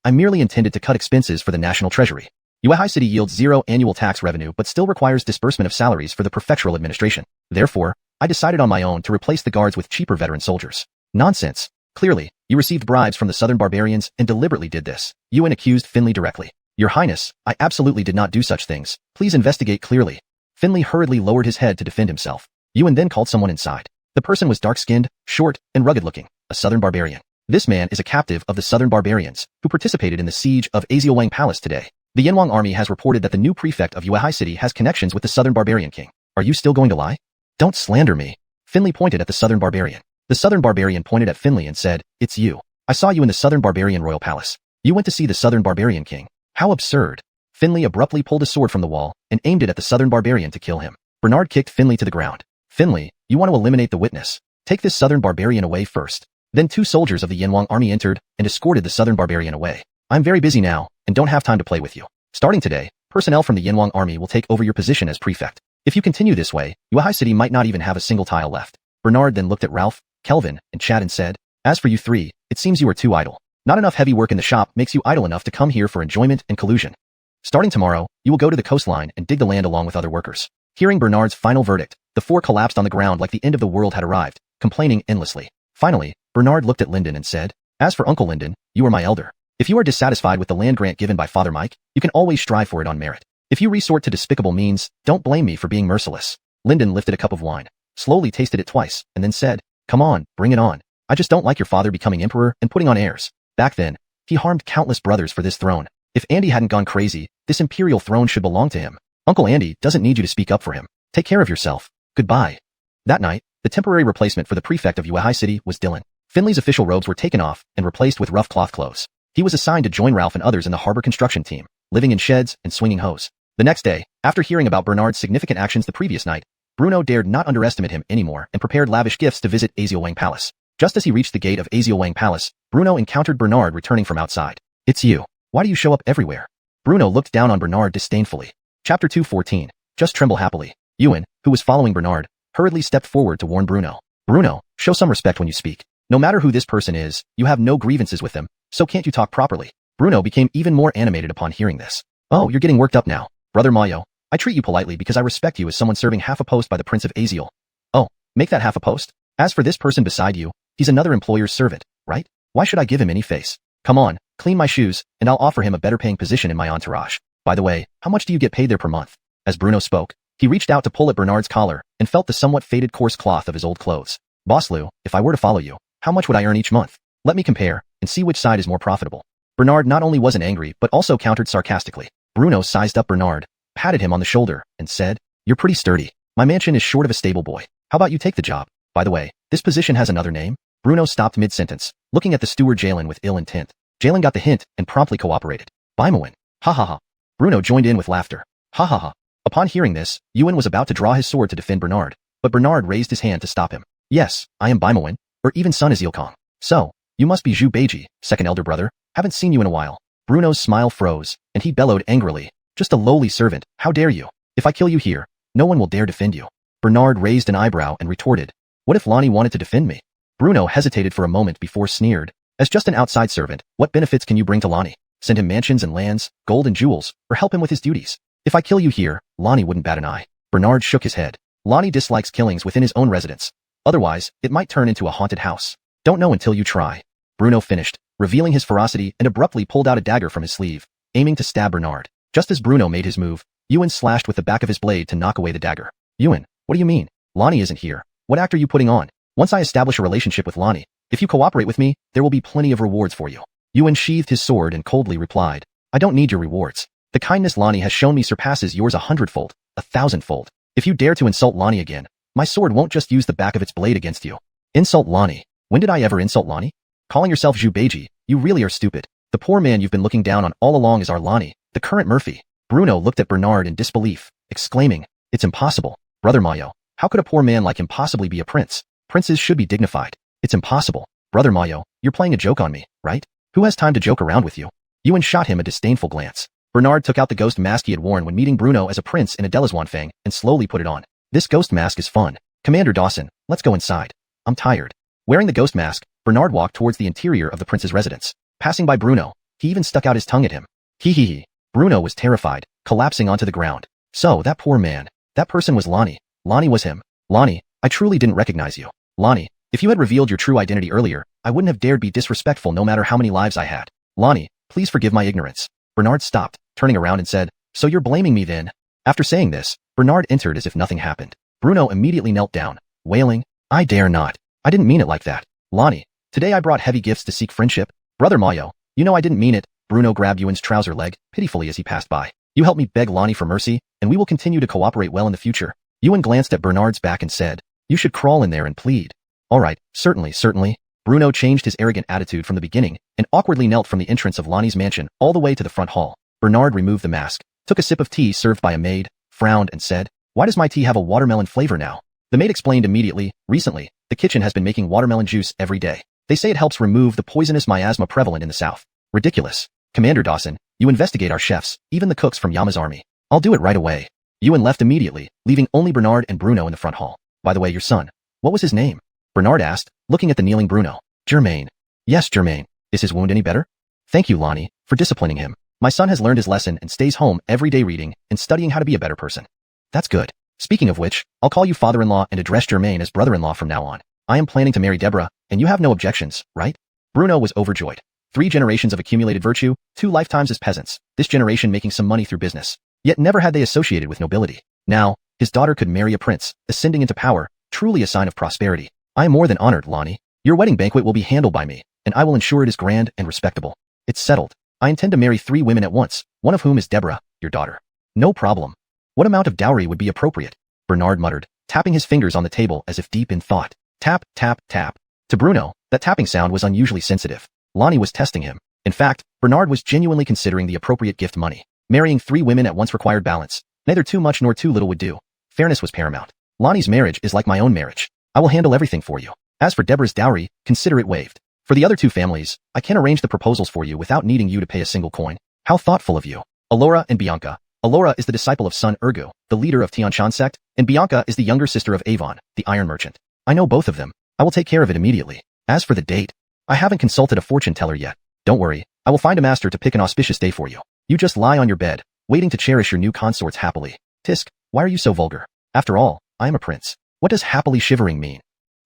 I merely intended to cut expenses for the national treasury. Yuehai City yields 0 annual tax revenue but still requires disbursement of salaries for the prefectural administration. Therefore, I decided on my own to replace the guards with cheaper veteran soldiers. Nonsense. Clearly, you received bribes from the southern barbarians and deliberately did this. Ewan accused Finley directly. Your Highness, I absolutely did not do such things. Please investigate clearly. Finley hurriedly lowered his head to defend himself. Ewan then called someone inside. The person was dark-skinned, short, and rugged-looking, a southern barbarian. This man is a captive of the southern barbarians, who participated in the siege of Azielwang Palace today. The Yanwang army has reported that the new prefect of Yuehai City has connections with the southern barbarian king. Are you still going to lie? Don't slander me. Finley pointed at the southern barbarian. The southern barbarian pointed at Finley and said, it's you. I saw you in the southern barbarian royal palace. You went to see the southern barbarian king. How absurd. Finley abruptly pulled a sword from the wall and aimed it at the southern barbarian to kill him. Bernard kicked Finley to the ground. Finley, you want to eliminate the witness. Take this southern barbarian away first. Then 2 soldiers of the Yanwang army entered and escorted the southern barbarian away. I'm very busy now and don't have time to play with you. Starting today, personnel from the Yanwang army will take over your position as prefect. If you continue this way, Yuehai City might not even have a single tile left. Bernard then looked at Ralph, Kelvin, and Chad and said, as for you 3, it seems you are too idle. Not enough heavy work in the shop makes you idle enough to come here for enjoyment and collusion. Starting tomorrow, you will go to the coastline and dig the land along with other workers. Hearing Bernard's final verdict, the 4 collapsed on the ground like the end of the world had arrived, complaining endlessly. Finally, Bernard looked at Lyndon and said, as for Uncle Lyndon, you are my elder. If you are dissatisfied with the land grant given by Father Mike, you can always strive for it on merit. If you resort to despicable means, don't blame me for being merciless. Lyndon lifted a cup of wine, slowly tasted it twice, and then said, come on, bring it on. I just don't like your father becoming emperor and putting on heirs. Back then, he harmed countless brothers for this throne. If Andy hadn't gone crazy, this imperial throne should belong to him. Uncle Andy doesn't need you to speak up for him. Take care of yourself. Goodbye. That night, the temporary replacement for the prefect of Yuehai City was Dylan. Finley's official robes were taken off and replaced with rough cloth clothes. He was assigned to join Ralph and others in the harbor construction team, living in sheds and swinging hoes. The next day, after hearing about Bernard's significant actions the previous night, Bruno dared not underestimate him anymore and prepared lavish gifts to visit Azielwang Palace. Just as he reached the gate of Azielwang Palace, Bruno encountered Bernard returning from outside. It's you. Why do you show up everywhere? Bruno looked down on Bernard disdainfully. Chapter 2:14. Just tremble happily. Ewan, who was following Bernard, hurriedly stepped forward to warn Bruno. Bruno, show some respect when you speak. No matter who this person is, you have no grievances with them, so can't you talk properly? Bruno became even more animated upon hearing this. Oh, you're getting worked up now. Brother Mayo, I treat you politely because I respect you as someone serving half a post by the Prince of Aziel. Oh, make that half a post? As for this person beside you, he's another employer's servant, right? Why should I give him any face? Come on, clean my shoes, and I'll offer him a better paying position in my entourage. By the way, how much do you get paid there per month? As Bruno spoke, He reached out to pull at Bernard's collar and felt the somewhat faded coarse cloth of his old clothes. Boss Lou, if I were to follow you, how much would I earn each month? Let me compare and see which side is more profitable. Bernard not only wasn't angry but also countered sarcastically. Bruno sized up Bernard, patted him on the shoulder, and said, "You're pretty sturdy. My mansion is short of a stable boy. How about you take the job? By the way, this position has another name?" Bruno stopped mid-sentence, looking at the steward Jalen with ill intent. Jalen got the hint and promptly cooperated. Bimowin. Ha ha ha. Bruno joined in with laughter. Ha ha ha. Upon hearing this, Ewan was about to draw his sword to defend Bernard, but Bernard raised his hand to stop him. "Yes, I am Bimowin, or even son is Ilkong. So, you must be Zhu Beiji, second elder brother. Haven't seen you in a while." Bruno's smile froze, and he bellowed angrily. "Just a lowly servant, how dare you? If I kill you here, no one will dare defend you." Bernard raised an eyebrow and retorted, "What if Lonnie wanted to defend me?" Bruno hesitated for a moment before sneered, "As just an outside servant, what benefits can you bring to Lonnie? Send him mansions and lands, gold and jewels, or help him with his duties? If I kill you here, Lonnie wouldn't bat an eye." Bernard shook his head. Lonnie dislikes killings within his own residence. Otherwise, it might turn into a haunted house. Don't know until you try. Bruno finished, revealing his ferocity and abruptly pulled out a dagger from his sleeve, aiming to stab Bernard. Just as Bruno made his move, Ewan slashed with the back of his blade to knock away the dagger. "Ewan, what do you mean? Lonnie isn't here. What act are you putting on? Once I establish a relationship with Lonnie, if you cooperate with me, there will be plenty of rewards for you." Ewan sheathed his sword and coldly replied, "I don't need your rewards. The kindness Lonnie has shown me surpasses yours 100-fold, 1,000-fold. If you dare to insult Lonnie again, my sword won't just use the back of its blade against you." "Insult Lonnie? When did I ever insult Lonnie? Calling yourself Zhu Beiji, you really are stupid. The poor man you've been looking down on all along is our Lonnie, the current Murphy." Bruno looked at Bernard in disbelief, exclaiming, "It's impossible. Brother Mayo, how could a poor man like him possibly be a prince? Princes should be dignified. It's impossible. Brother Mayo, you're playing a joke on me, right? Who has time to joke around with you?" Ewan shot him a disdainful glance. Bernard took out the ghost mask he had worn when meeting Bruno as a prince in a Delazwanfang and slowly put it on. "This ghost mask is fun. Commander Dawson, let's go inside. I'm tired." Wearing the ghost mask, Bernard walked towards the interior of the prince's residence. Passing by Bruno, he even stuck out his tongue at him. Hee hee hee. Bruno was terrified, collapsing onto the ground. So, that poor man. That person was Lonnie. Lonnie was him. "Lonnie, I truly didn't recognize you. Lonnie, if you had revealed your true identity earlier, I wouldn't have dared be disrespectful no matter how many lives I had. Lonnie, please forgive my ignorance." Bernard stopped, turning around and said, "So you're blaming me then?" After saying this, Bernard entered as if nothing happened. Bruno immediately knelt down, wailing, "I dare not. I didn't mean it like that. Lonnie, today I brought heavy gifts to seek friendship. Brother Mayo, you know I didn't mean it." Bruno grabbed Ewan's trouser leg, pitifully as he passed by. "You help me beg Lonnie for mercy, and we will continue to cooperate well in the future." Ewan glanced at Bernard's back and said, "You should crawl in there and plead." "All right, certainly." Bruno changed his arrogant attitude from the beginning and awkwardly knelt from the entrance of Lonnie's mansion all the way to the front hall. Bernard removed the mask, took a sip of tea served by a maid, frowned and said, "Why does my tea have a watermelon flavor now?" The maid explained immediately, "Recently, the kitchen has been making watermelon juice every day. They say it helps remove the poisonous miasma prevalent in the south." "Ridiculous. Commander Dawson, you investigate our chefs, even the cooks from Yama's army." "I'll do it right away." Ewan left immediately, leaving only Bernard and Bruno in the front hall. "By the way, your son, what was his name?" Bernard asked, looking at the kneeling Bruno. "Germain." "Yes, Germain. Is his wound any better?" "Thank you, Lonnie, for disciplining him. My son has learned his lesson and stays home every day reading and studying how to be a better person." "That's good. Speaking of which, I'll call you father-in-law and address Germain as brother-in-law from now on. I am planning to marry Deborah, and you have no objections, right?" Bruno was overjoyed. 3 generations of accumulated virtue, 2 lifetimes as peasants, this generation making some money through business. Yet never had they associated with nobility. Now, his daughter could marry a prince, ascending into power, truly a sign of prosperity. "I am more than honored, Lonnie. Your wedding banquet will be handled by me, and I will ensure it is grand and respectable. It's settled. I intend to marry 3 women at once, one of whom is Deborah, your daughter." "No problem. What amount of dowry would be appropriate?" Bernard muttered, tapping his fingers on the table as if deep in thought. Tap, tap, tap. To Bruno, that tapping sound was unusually sensitive. Lonnie was testing him. In fact, Bernard was genuinely considering the appropriate gift money. Marrying 3 women at once required balance. Neither too much nor too little would do. Fairness was paramount. "Lonnie's marriage is like my own marriage. I will handle everything for you. As for Deborah's dowry, consider it waived. For the other 2 families, I can arrange the proposals for you without needing you to pay a single coin." "How thoughtful of you." Alora and Bianca. Alora is the disciple of Sun Ergu, the leader of Tianshan sect, and Bianca is the younger sister of Avon, the iron merchant. "I know both of them. I will take care of it immediately. As for the date, I haven't consulted a fortune teller yet. Don't worry, I will find a master to pick an auspicious day for you. You just lie on your bed, waiting to cherish your new consorts happily." "Tisk, why are you so vulgar? After all, I am a prince. What does happily shivering mean?"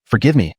Forgive me,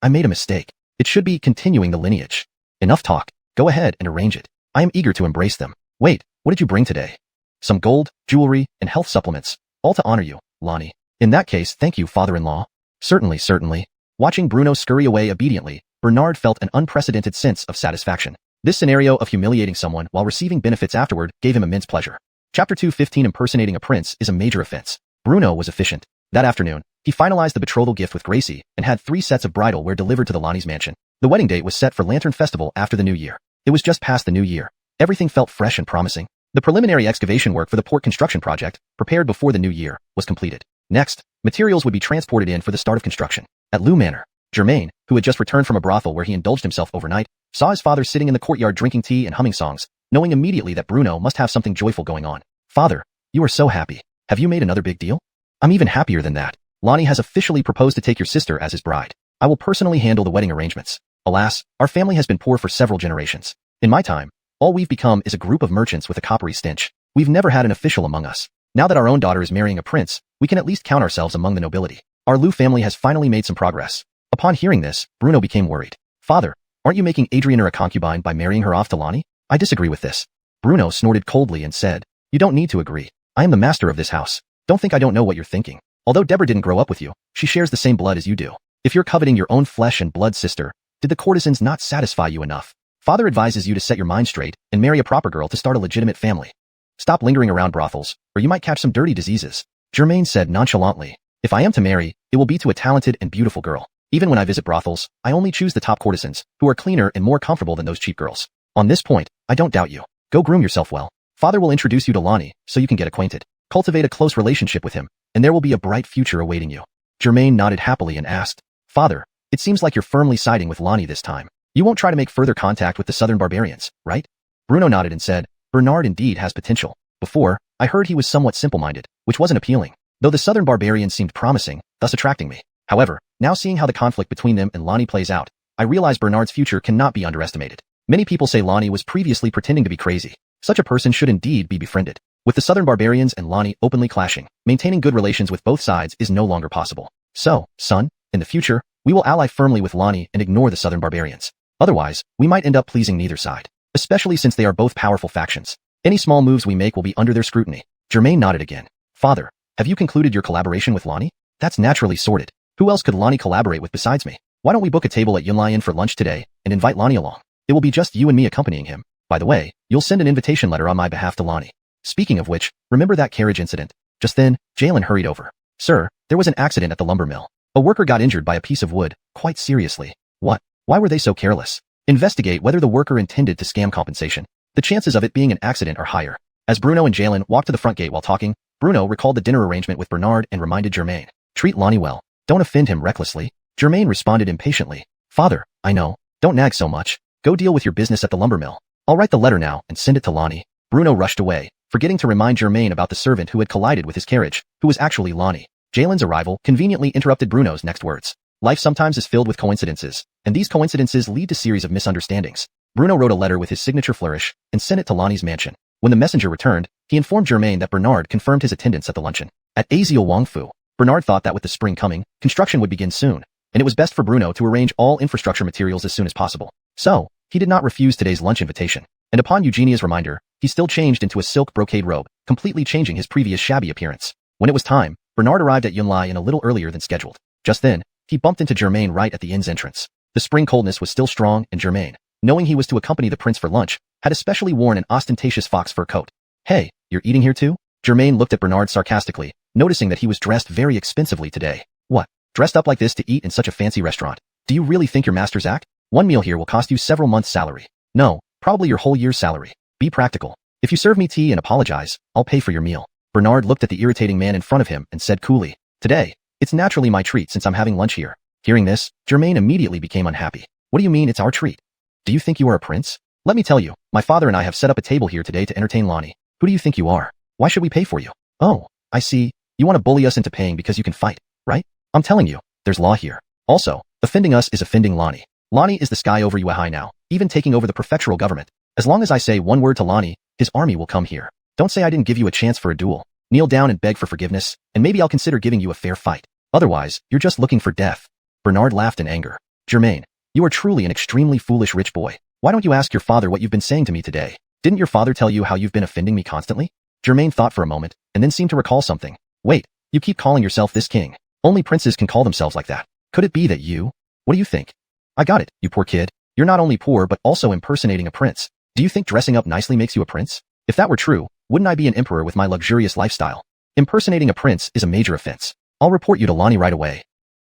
I made a mistake. It should be continuing the lineage." "Enough talk. Go ahead and arrange it. I am eager to embrace them." "Wait, what did you bring today?" "Some gold, jewelry, and health supplements. All to honor you, Lonnie. In that case, thank you, father-in-law. Certainly, certainly. Watching Bruno scurry away obediently, Bernard felt an unprecedented sense of satisfaction. This scenario of humiliating someone while receiving benefits afterward gave him immense pleasure. Chapter 2:15 Impersonating a prince is a major offense. Bruno was efficient. That afternoon, he finalized the betrothal gift with Gracie and had 3 sets of bridal wear delivered to the Lonnie's mansion. The wedding date was set for Lantern Festival after the new year. It was just past the new year. Everything felt fresh and promising. The preliminary excavation work for the port construction project, prepared before the new year, was completed. Next, materials would be transported in for the start of construction. At Lou Manor, Germain, who had just returned from a brothel where he indulged himself overnight, saw his father sitting in the courtyard drinking tea and humming songs, knowing immediately that Bruno must have something joyful going on. Father, you are so happy. Have you made another big deal? I'm even happier than that. Lonnie has officially proposed to take your sister as his bride. I will personally handle the wedding arrangements. Alas, our family has been poor for several generations. In my time, all we've become is a group of merchants with a coppery stench. We've never had an official among us. Now that our own daughter is marrying a prince, we can at least count ourselves among the nobility. Our Lou family has finally made some progress. Upon hearing this, Bruno became worried. Father, aren't you making Adrienne a concubine by marrying her off to Lonnie? I disagree with this. Bruno snorted coldly and said, You don't need to agree. I am the master of this house. Don't think I don't know what you're thinking. Although Deborah didn't grow up with you, she shares the same blood as you do. If you're coveting your own flesh and blood sister, did the courtesans not satisfy you enough? Father advises you to set your mind straight and marry a proper girl to start a legitimate family. Stop lingering around brothels, or you might catch some dirty diseases. Germain said nonchalantly, If I am to marry, it will be to a talented and beautiful girl. Even when I visit brothels, I only choose the top courtesans, who are cleaner and more comfortable than those cheap girls. On this point, I don't doubt you. Go groom yourself well. Father will introduce you to Lonnie, so you can get acquainted. Cultivate a close relationship with him, and there will be a bright future awaiting you. Germain nodded happily and asked, Father, it seems like you're firmly siding with Lonnie this time. You won't try to make further contact with the southern barbarians, right? Bruno nodded and said, Bernard indeed has potential. Before, I heard he was somewhat simple-minded, which wasn't appealing, though the southern barbarians seemed promising, thus attracting me. However, now seeing how the conflict between them and Lonnie plays out, I realize Bernard's future cannot be underestimated. Many people say Lonnie was previously pretending to be crazy. Such a person should indeed be befriended. With the southern barbarians and Lonnie openly clashing, maintaining good relations with both sides is no longer possible. So, son, in the future, we will ally firmly with Lonnie and ignore the southern barbarians. Otherwise, we might end up pleasing neither side, especially since they are both powerful factions. Any small moves we make will be under their scrutiny. Germain nodded again. Father, have you concluded your collaboration with Lonnie? That's naturally sorted. Who else could Lonnie collaborate with besides me? Why don't we book a table at Yunlai for lunch today and invite Lonnie along? It will be just you and me accompanying him. By the way, you'll send an invitation letter on my behalf to Lonnie. Speaking of which, remember that carriage incident? Just then, Jalen hurried over. Sir, there was an accident at the lumber mill. A worker got injured by a piece of wood, quite seriously. What? Why were they so careless? Investigate whether the worker intended to scam compensation. The chances of it being an accident are higher. As Bruno and Jalen walked to the front gate while talking, Bruno recalled the dinner arrangement with Bernard and reminded Germain. Treat Lonnie well. Don't offend him recklessly. Germain responded impatiently. Father, I know. Don't nag so much. Go deal with your business at the lumber mill. I'll write the letter now and send it to Lonnie. Bruno rushed away, forgetting to remind Germain about the servant who had collided with his carriage, who was actually Lonnie. Jalen's arrival conveniently interrupted Bruno's next words. Life sometimes is filled with coincidences, and these coincidences lead to series of misunderstandings. Bruno wrote a letter with his signature flourish and sent it to Lonnie's mansion. When the messenger returned, he informed Germain that Bernard confirmed his attendance at the luncheon. At Aziel Wangfu, Bernard thought that with the spring coming, construction would begin soon, and it was best for Bruno to arrange all infrastructure materials as soon as possible. So, he did not refuse today's lunch invitation, and upon Eugenia's reminder, he still changed into a silk brocade robe, completely changing his previous shabby appearance. When it was time, Bernard arrived at Yunlai a little earlier than scheduled. Just then, he bumped into Germain right at the inn's entrance. The spring coldness was still strong, and Germain, knowing he was to accompany the prince for lunch, had especially worn an ostentatious fox fur coat. Hey, you're eating here too? Germain looked at Bernard sarcastically, noticing that he was dressed very expensively today. What? Dressed up like this to eat in such a fancy restaurant? Do you really think you're master's act? One meal here will cost you several months' salary. No, probably your whole year's salary. Be practical. If you serve me tea and apologize, I'll pay for your meal. Bernard looked at the irritating man in front of him and said coolly, Today, it's naturally my treat since I'm having lunch here. Hearing this, Germain immediately became unhappy. What do you mean it's our treat? Do you think you are a prince? Let me tell you, my father and I have set up a table here today to entertain Lonnie. Who do you think you are? Why should we pay for you? Oh, I see. You want to bully us into paying because you can fight, right? I'm telling you, there's law here. Also, offending us is offending Lonnie. Lonnie is the sky over Yuehai now, even taking over the prefectural government. As long as I say one word to Lonnie, his army will come here. Don't say I didn't give you a chance for a duel. Kneel down and beg for forgiveness, and maybe I'll consider giving you a fair fight. Otherwise, you're just looking for death. Bernard laughed in anger. Germain, you are truly an extremely foolish rich boy. Why don't you ask your father what you've been saying to me today? Didn't your father tell you how you've been offending me constantly? Germain thought for a moment, and then seemed to recall something. Wait, you keep calling yourself this king. Only princes can call themselves like that. Could it be that you? What do you think? I got it, you poor kid. You're not only poor but also impersonating a prince. Do you think dressing up nicely makes you a prince? If that were true, wouldn't I be an emperor with my luxurious lifestyle? Impersonating a prince is a major offense. I'll report you to Lonnie right away.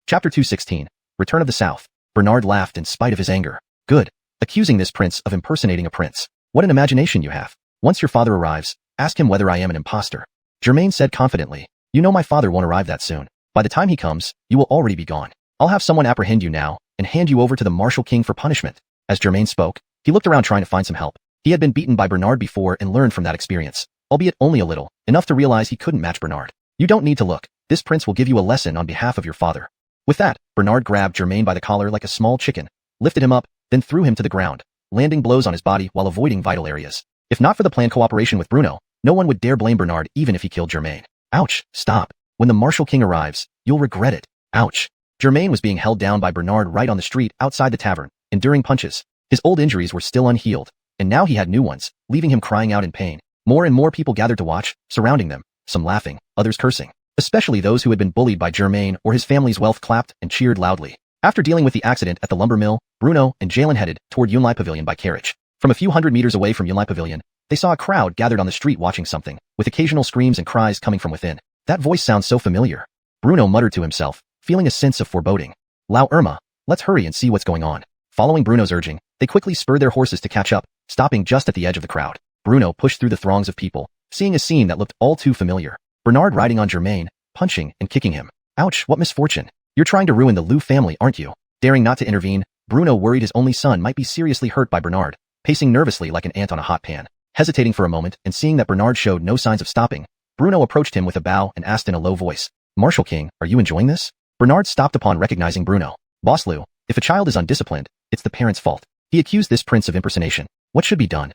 Chapter 216. Return of the South. Bernard laughed in spite of his anger. Good. Accusing this prince of impersonating a prince. What an imagination you have. Once your father arrives, ask him whether I am an imposter. Germain said confidently. You know my father won't arrive that soon. By the time he comes, you will already be gone. I'll have someone apprehend you now and hand you over to the Martial King for punishment. As Germain spoke, he looked around trying to find some help. He had been beaten by Bernard before and learned from that experience, albeit only a little, enough to realize he couldn't match Bernard. You don't need to look. This prince will give you a lesson on behalf of your father. With that, Bernard grabbed Germain by the collar like a small chicken, lifted him up, then threw him to the ground, landing blows on his body while avoiding vital areas. If not for the planned cooperation with Bruno, no one would dare blame Bernard even if he killed Germain. Ouch, stop. When the Martial King arrives, you'll regret it. Ouch. Germain was being held down by Bernard right on the street outside the tavern, enduring punches. His old injuries were still unhealed, and now he had new ones, leaving him crying out in pain. More and more people gathered to watch, surrounding them, some laughing, others cursing. Especially those who had been bullied by Germain or his family's wealth clapped and cheered loudly. After dealing with the accident at the lumber mill, Bruno and Jalen headed toward Unify Pavilion by carriage. From a few hundred meters away from Unify Pavilion, they saw a crowd gathered on the street watching something, with occasional screams and cries coming from within. That voice sounds so familiar. Bruno muttered to himself, feeling a sense of foreboding. Lao Irma, let's hurry and see what's going on. Following Bruno's urging, they quickly spurred their horses to catch up, stopping just at the edge of the crowd. Bruno pushed through the throngs of people, seeing a scene that looked all too familiar. Bernard riding on Germain, punching and kicking him. Ouch, what misfortune. You're trying to ruin the Liu family, aren't you? Daring not to intervene, Bruno worried his only son might be seriously hurt by Bernard, pacing nervously like an ant on a hot pan. Hesitating for a moment and seeing that Bernard showed no signs of stopping, Bruno approached him with a bow and asked in a low voice, Martial King, are you enjoying this? Bernard stopped upon recognizing Bruno. Boss Liu, if a child is undisciplined, it's the parent's fault. He accused this prince of impersonation. What should be done?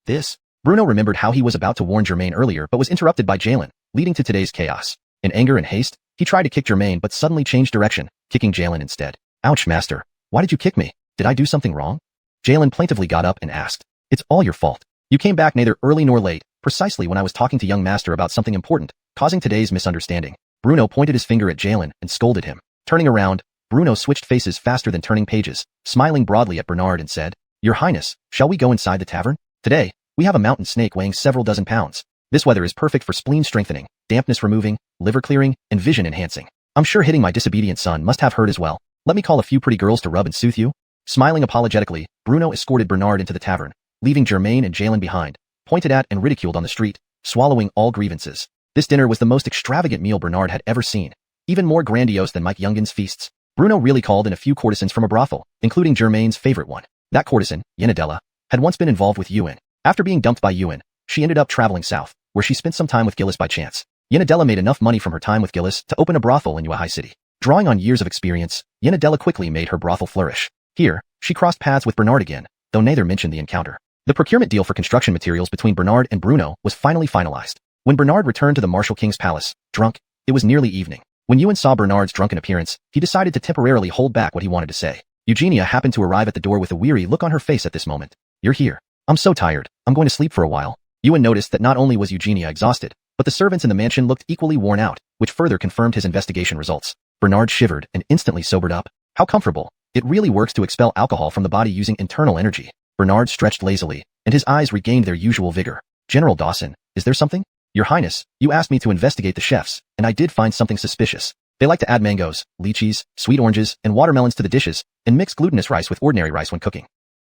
This? Bruno remembered how he was about to warn Germain earlier but was interrupted by Jalen, leading to today's chaos. In anger and haste, he tried to kick Germain but suddenly changed direction, kicking Jalen instead. Ouch, master. Why did you kick me? Did I do something wrong? Jalen plaintively got up and asked. It's all your fault. You came back neither early nor late, precisely when I was talking to young master about something important, causing today's misunderstanding. Bruno pointed his finger at Jalen and scolded him. Turning around, Bruno switched faces faster than turning pages, smiling broadly at Bernard and said, Your Highness, shall we go inside the tavern? Today, we have a mountain snake weighing several dozen pounds. This weather is perfect for spleen strengthening, dampness removing, liver clearing, and vision enhancing. I'm sure hitting my disobedient son must have hurt as well. Let me call a few pretty girls to rub and soothe you. Smiling apologetically, Bruno escorted Bernard into the tavern, leaving Germain and Jalen behind, pointed at and ridiculed on the street, swallowing all grievances. This dinner was the most extravagant meal Bernard had ever seen, even more grandiose than Mike Youngin's feasts. Bruno really called in a few courtesans from a brothel, including Germain's favorite one. That courtesan, Yenadella, had once been involved with Ewan. After being dumped by Ewan, she ended up traveling south, where she spent some time with Gillis by chance. Yenadella made enough money from her time with Gillis to open a brothel in Yuehai City. Drawing on years of experience, Yenadella quickly made her brothel flourish. Here, she crossed paths with Bernard again, though neither mentioned the encounter. The procurement deal for construction materials between Bernard and Bruno was finally finalized. When Bernard returned to the Martial King's palace, drunk, it was nearly evening. When Ewan saw Bernard's drunken appearance, he decided to temporarily hold back what he wanted to say. Eugenia happened to arrive at the door with a weary look on her face at this moment. You're here. I'm so tired. I'm going to sleep for a while. Ewan noticed that not only was Eugenia exhausted, but the servants in the mansion looked equally worn out, which further confirmed his investigation results. Bernard shivered and instantly sobered up. How comfortable. It really works to expel alcohol from the body using internal energy. Bernard stretched lazily, and his eyes regained their usual vigor. General Dawson, is there something? Your Highness, you asked me to investigate the chefs, and I did find something suspicious. They like to add mangoes, lychees, sweet oranges, and watermelons to the dishes, and mix glutinous rice with ordinary rice when cooking.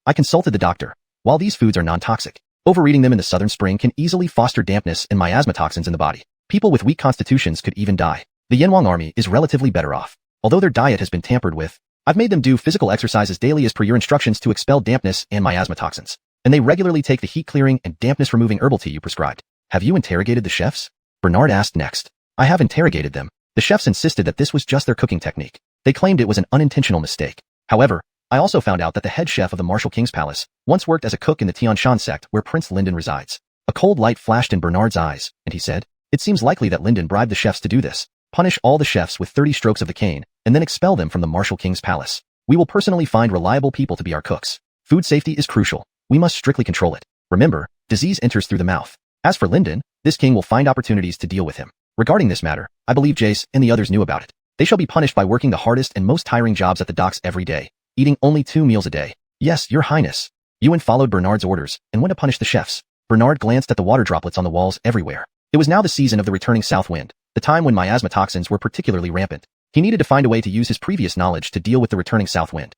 I consulted the doctor. While these foods are non-toxic, overeating them in the southern spring can easily foster dampness and miasma toxins in the body. People with weak constitutions could even die. The Yanwang army is relatively better off. Although their diet has been tampered with, I've made them do physical exercises daily as per your instructions to expel dampness and miasma toxins. And they regularly take the heat-clearing and dampness-removing herbal tea you prescribed. Have you interrogated the chefs? Bernard asked next. I have interrogated them. The chefs insisted that this was just their cooking technique. They claimed it was an unintentional mistake. However, I also found out that the head chef of the Martial King's palace once worked as a cook in the Tianshan sect where Prince Lyndon resides. A cold light flashed in Bernard's eyes, and he said, It seems likely that Lyndon bribed the chefs to do this. Punish all the chefs with 30 strokes of the cane, and then expel them from the Martial King's palace. We will personally find reliable people to be our cooks. Food safety is crucial. We must strictly control it. Remember, disease enters through the mouth. As for Lyndon, this king will find opportunities to deal with him. Regarding this matter, I believe Jace and the others knew about it. They shall be punished by working the hardest and most tiring jobs at the docks every day, eating only 2 meals a day. Yes, your highness. Ewan followed Bernard's orders and went to punish the chefs. Bernard glanced at the water droplets on the walls everywhere. It was now the season of the returning south wind, the time when miasma toxins were particularly rampant. He needed to find a way to use his previous knowledge to deal with the returning south wind.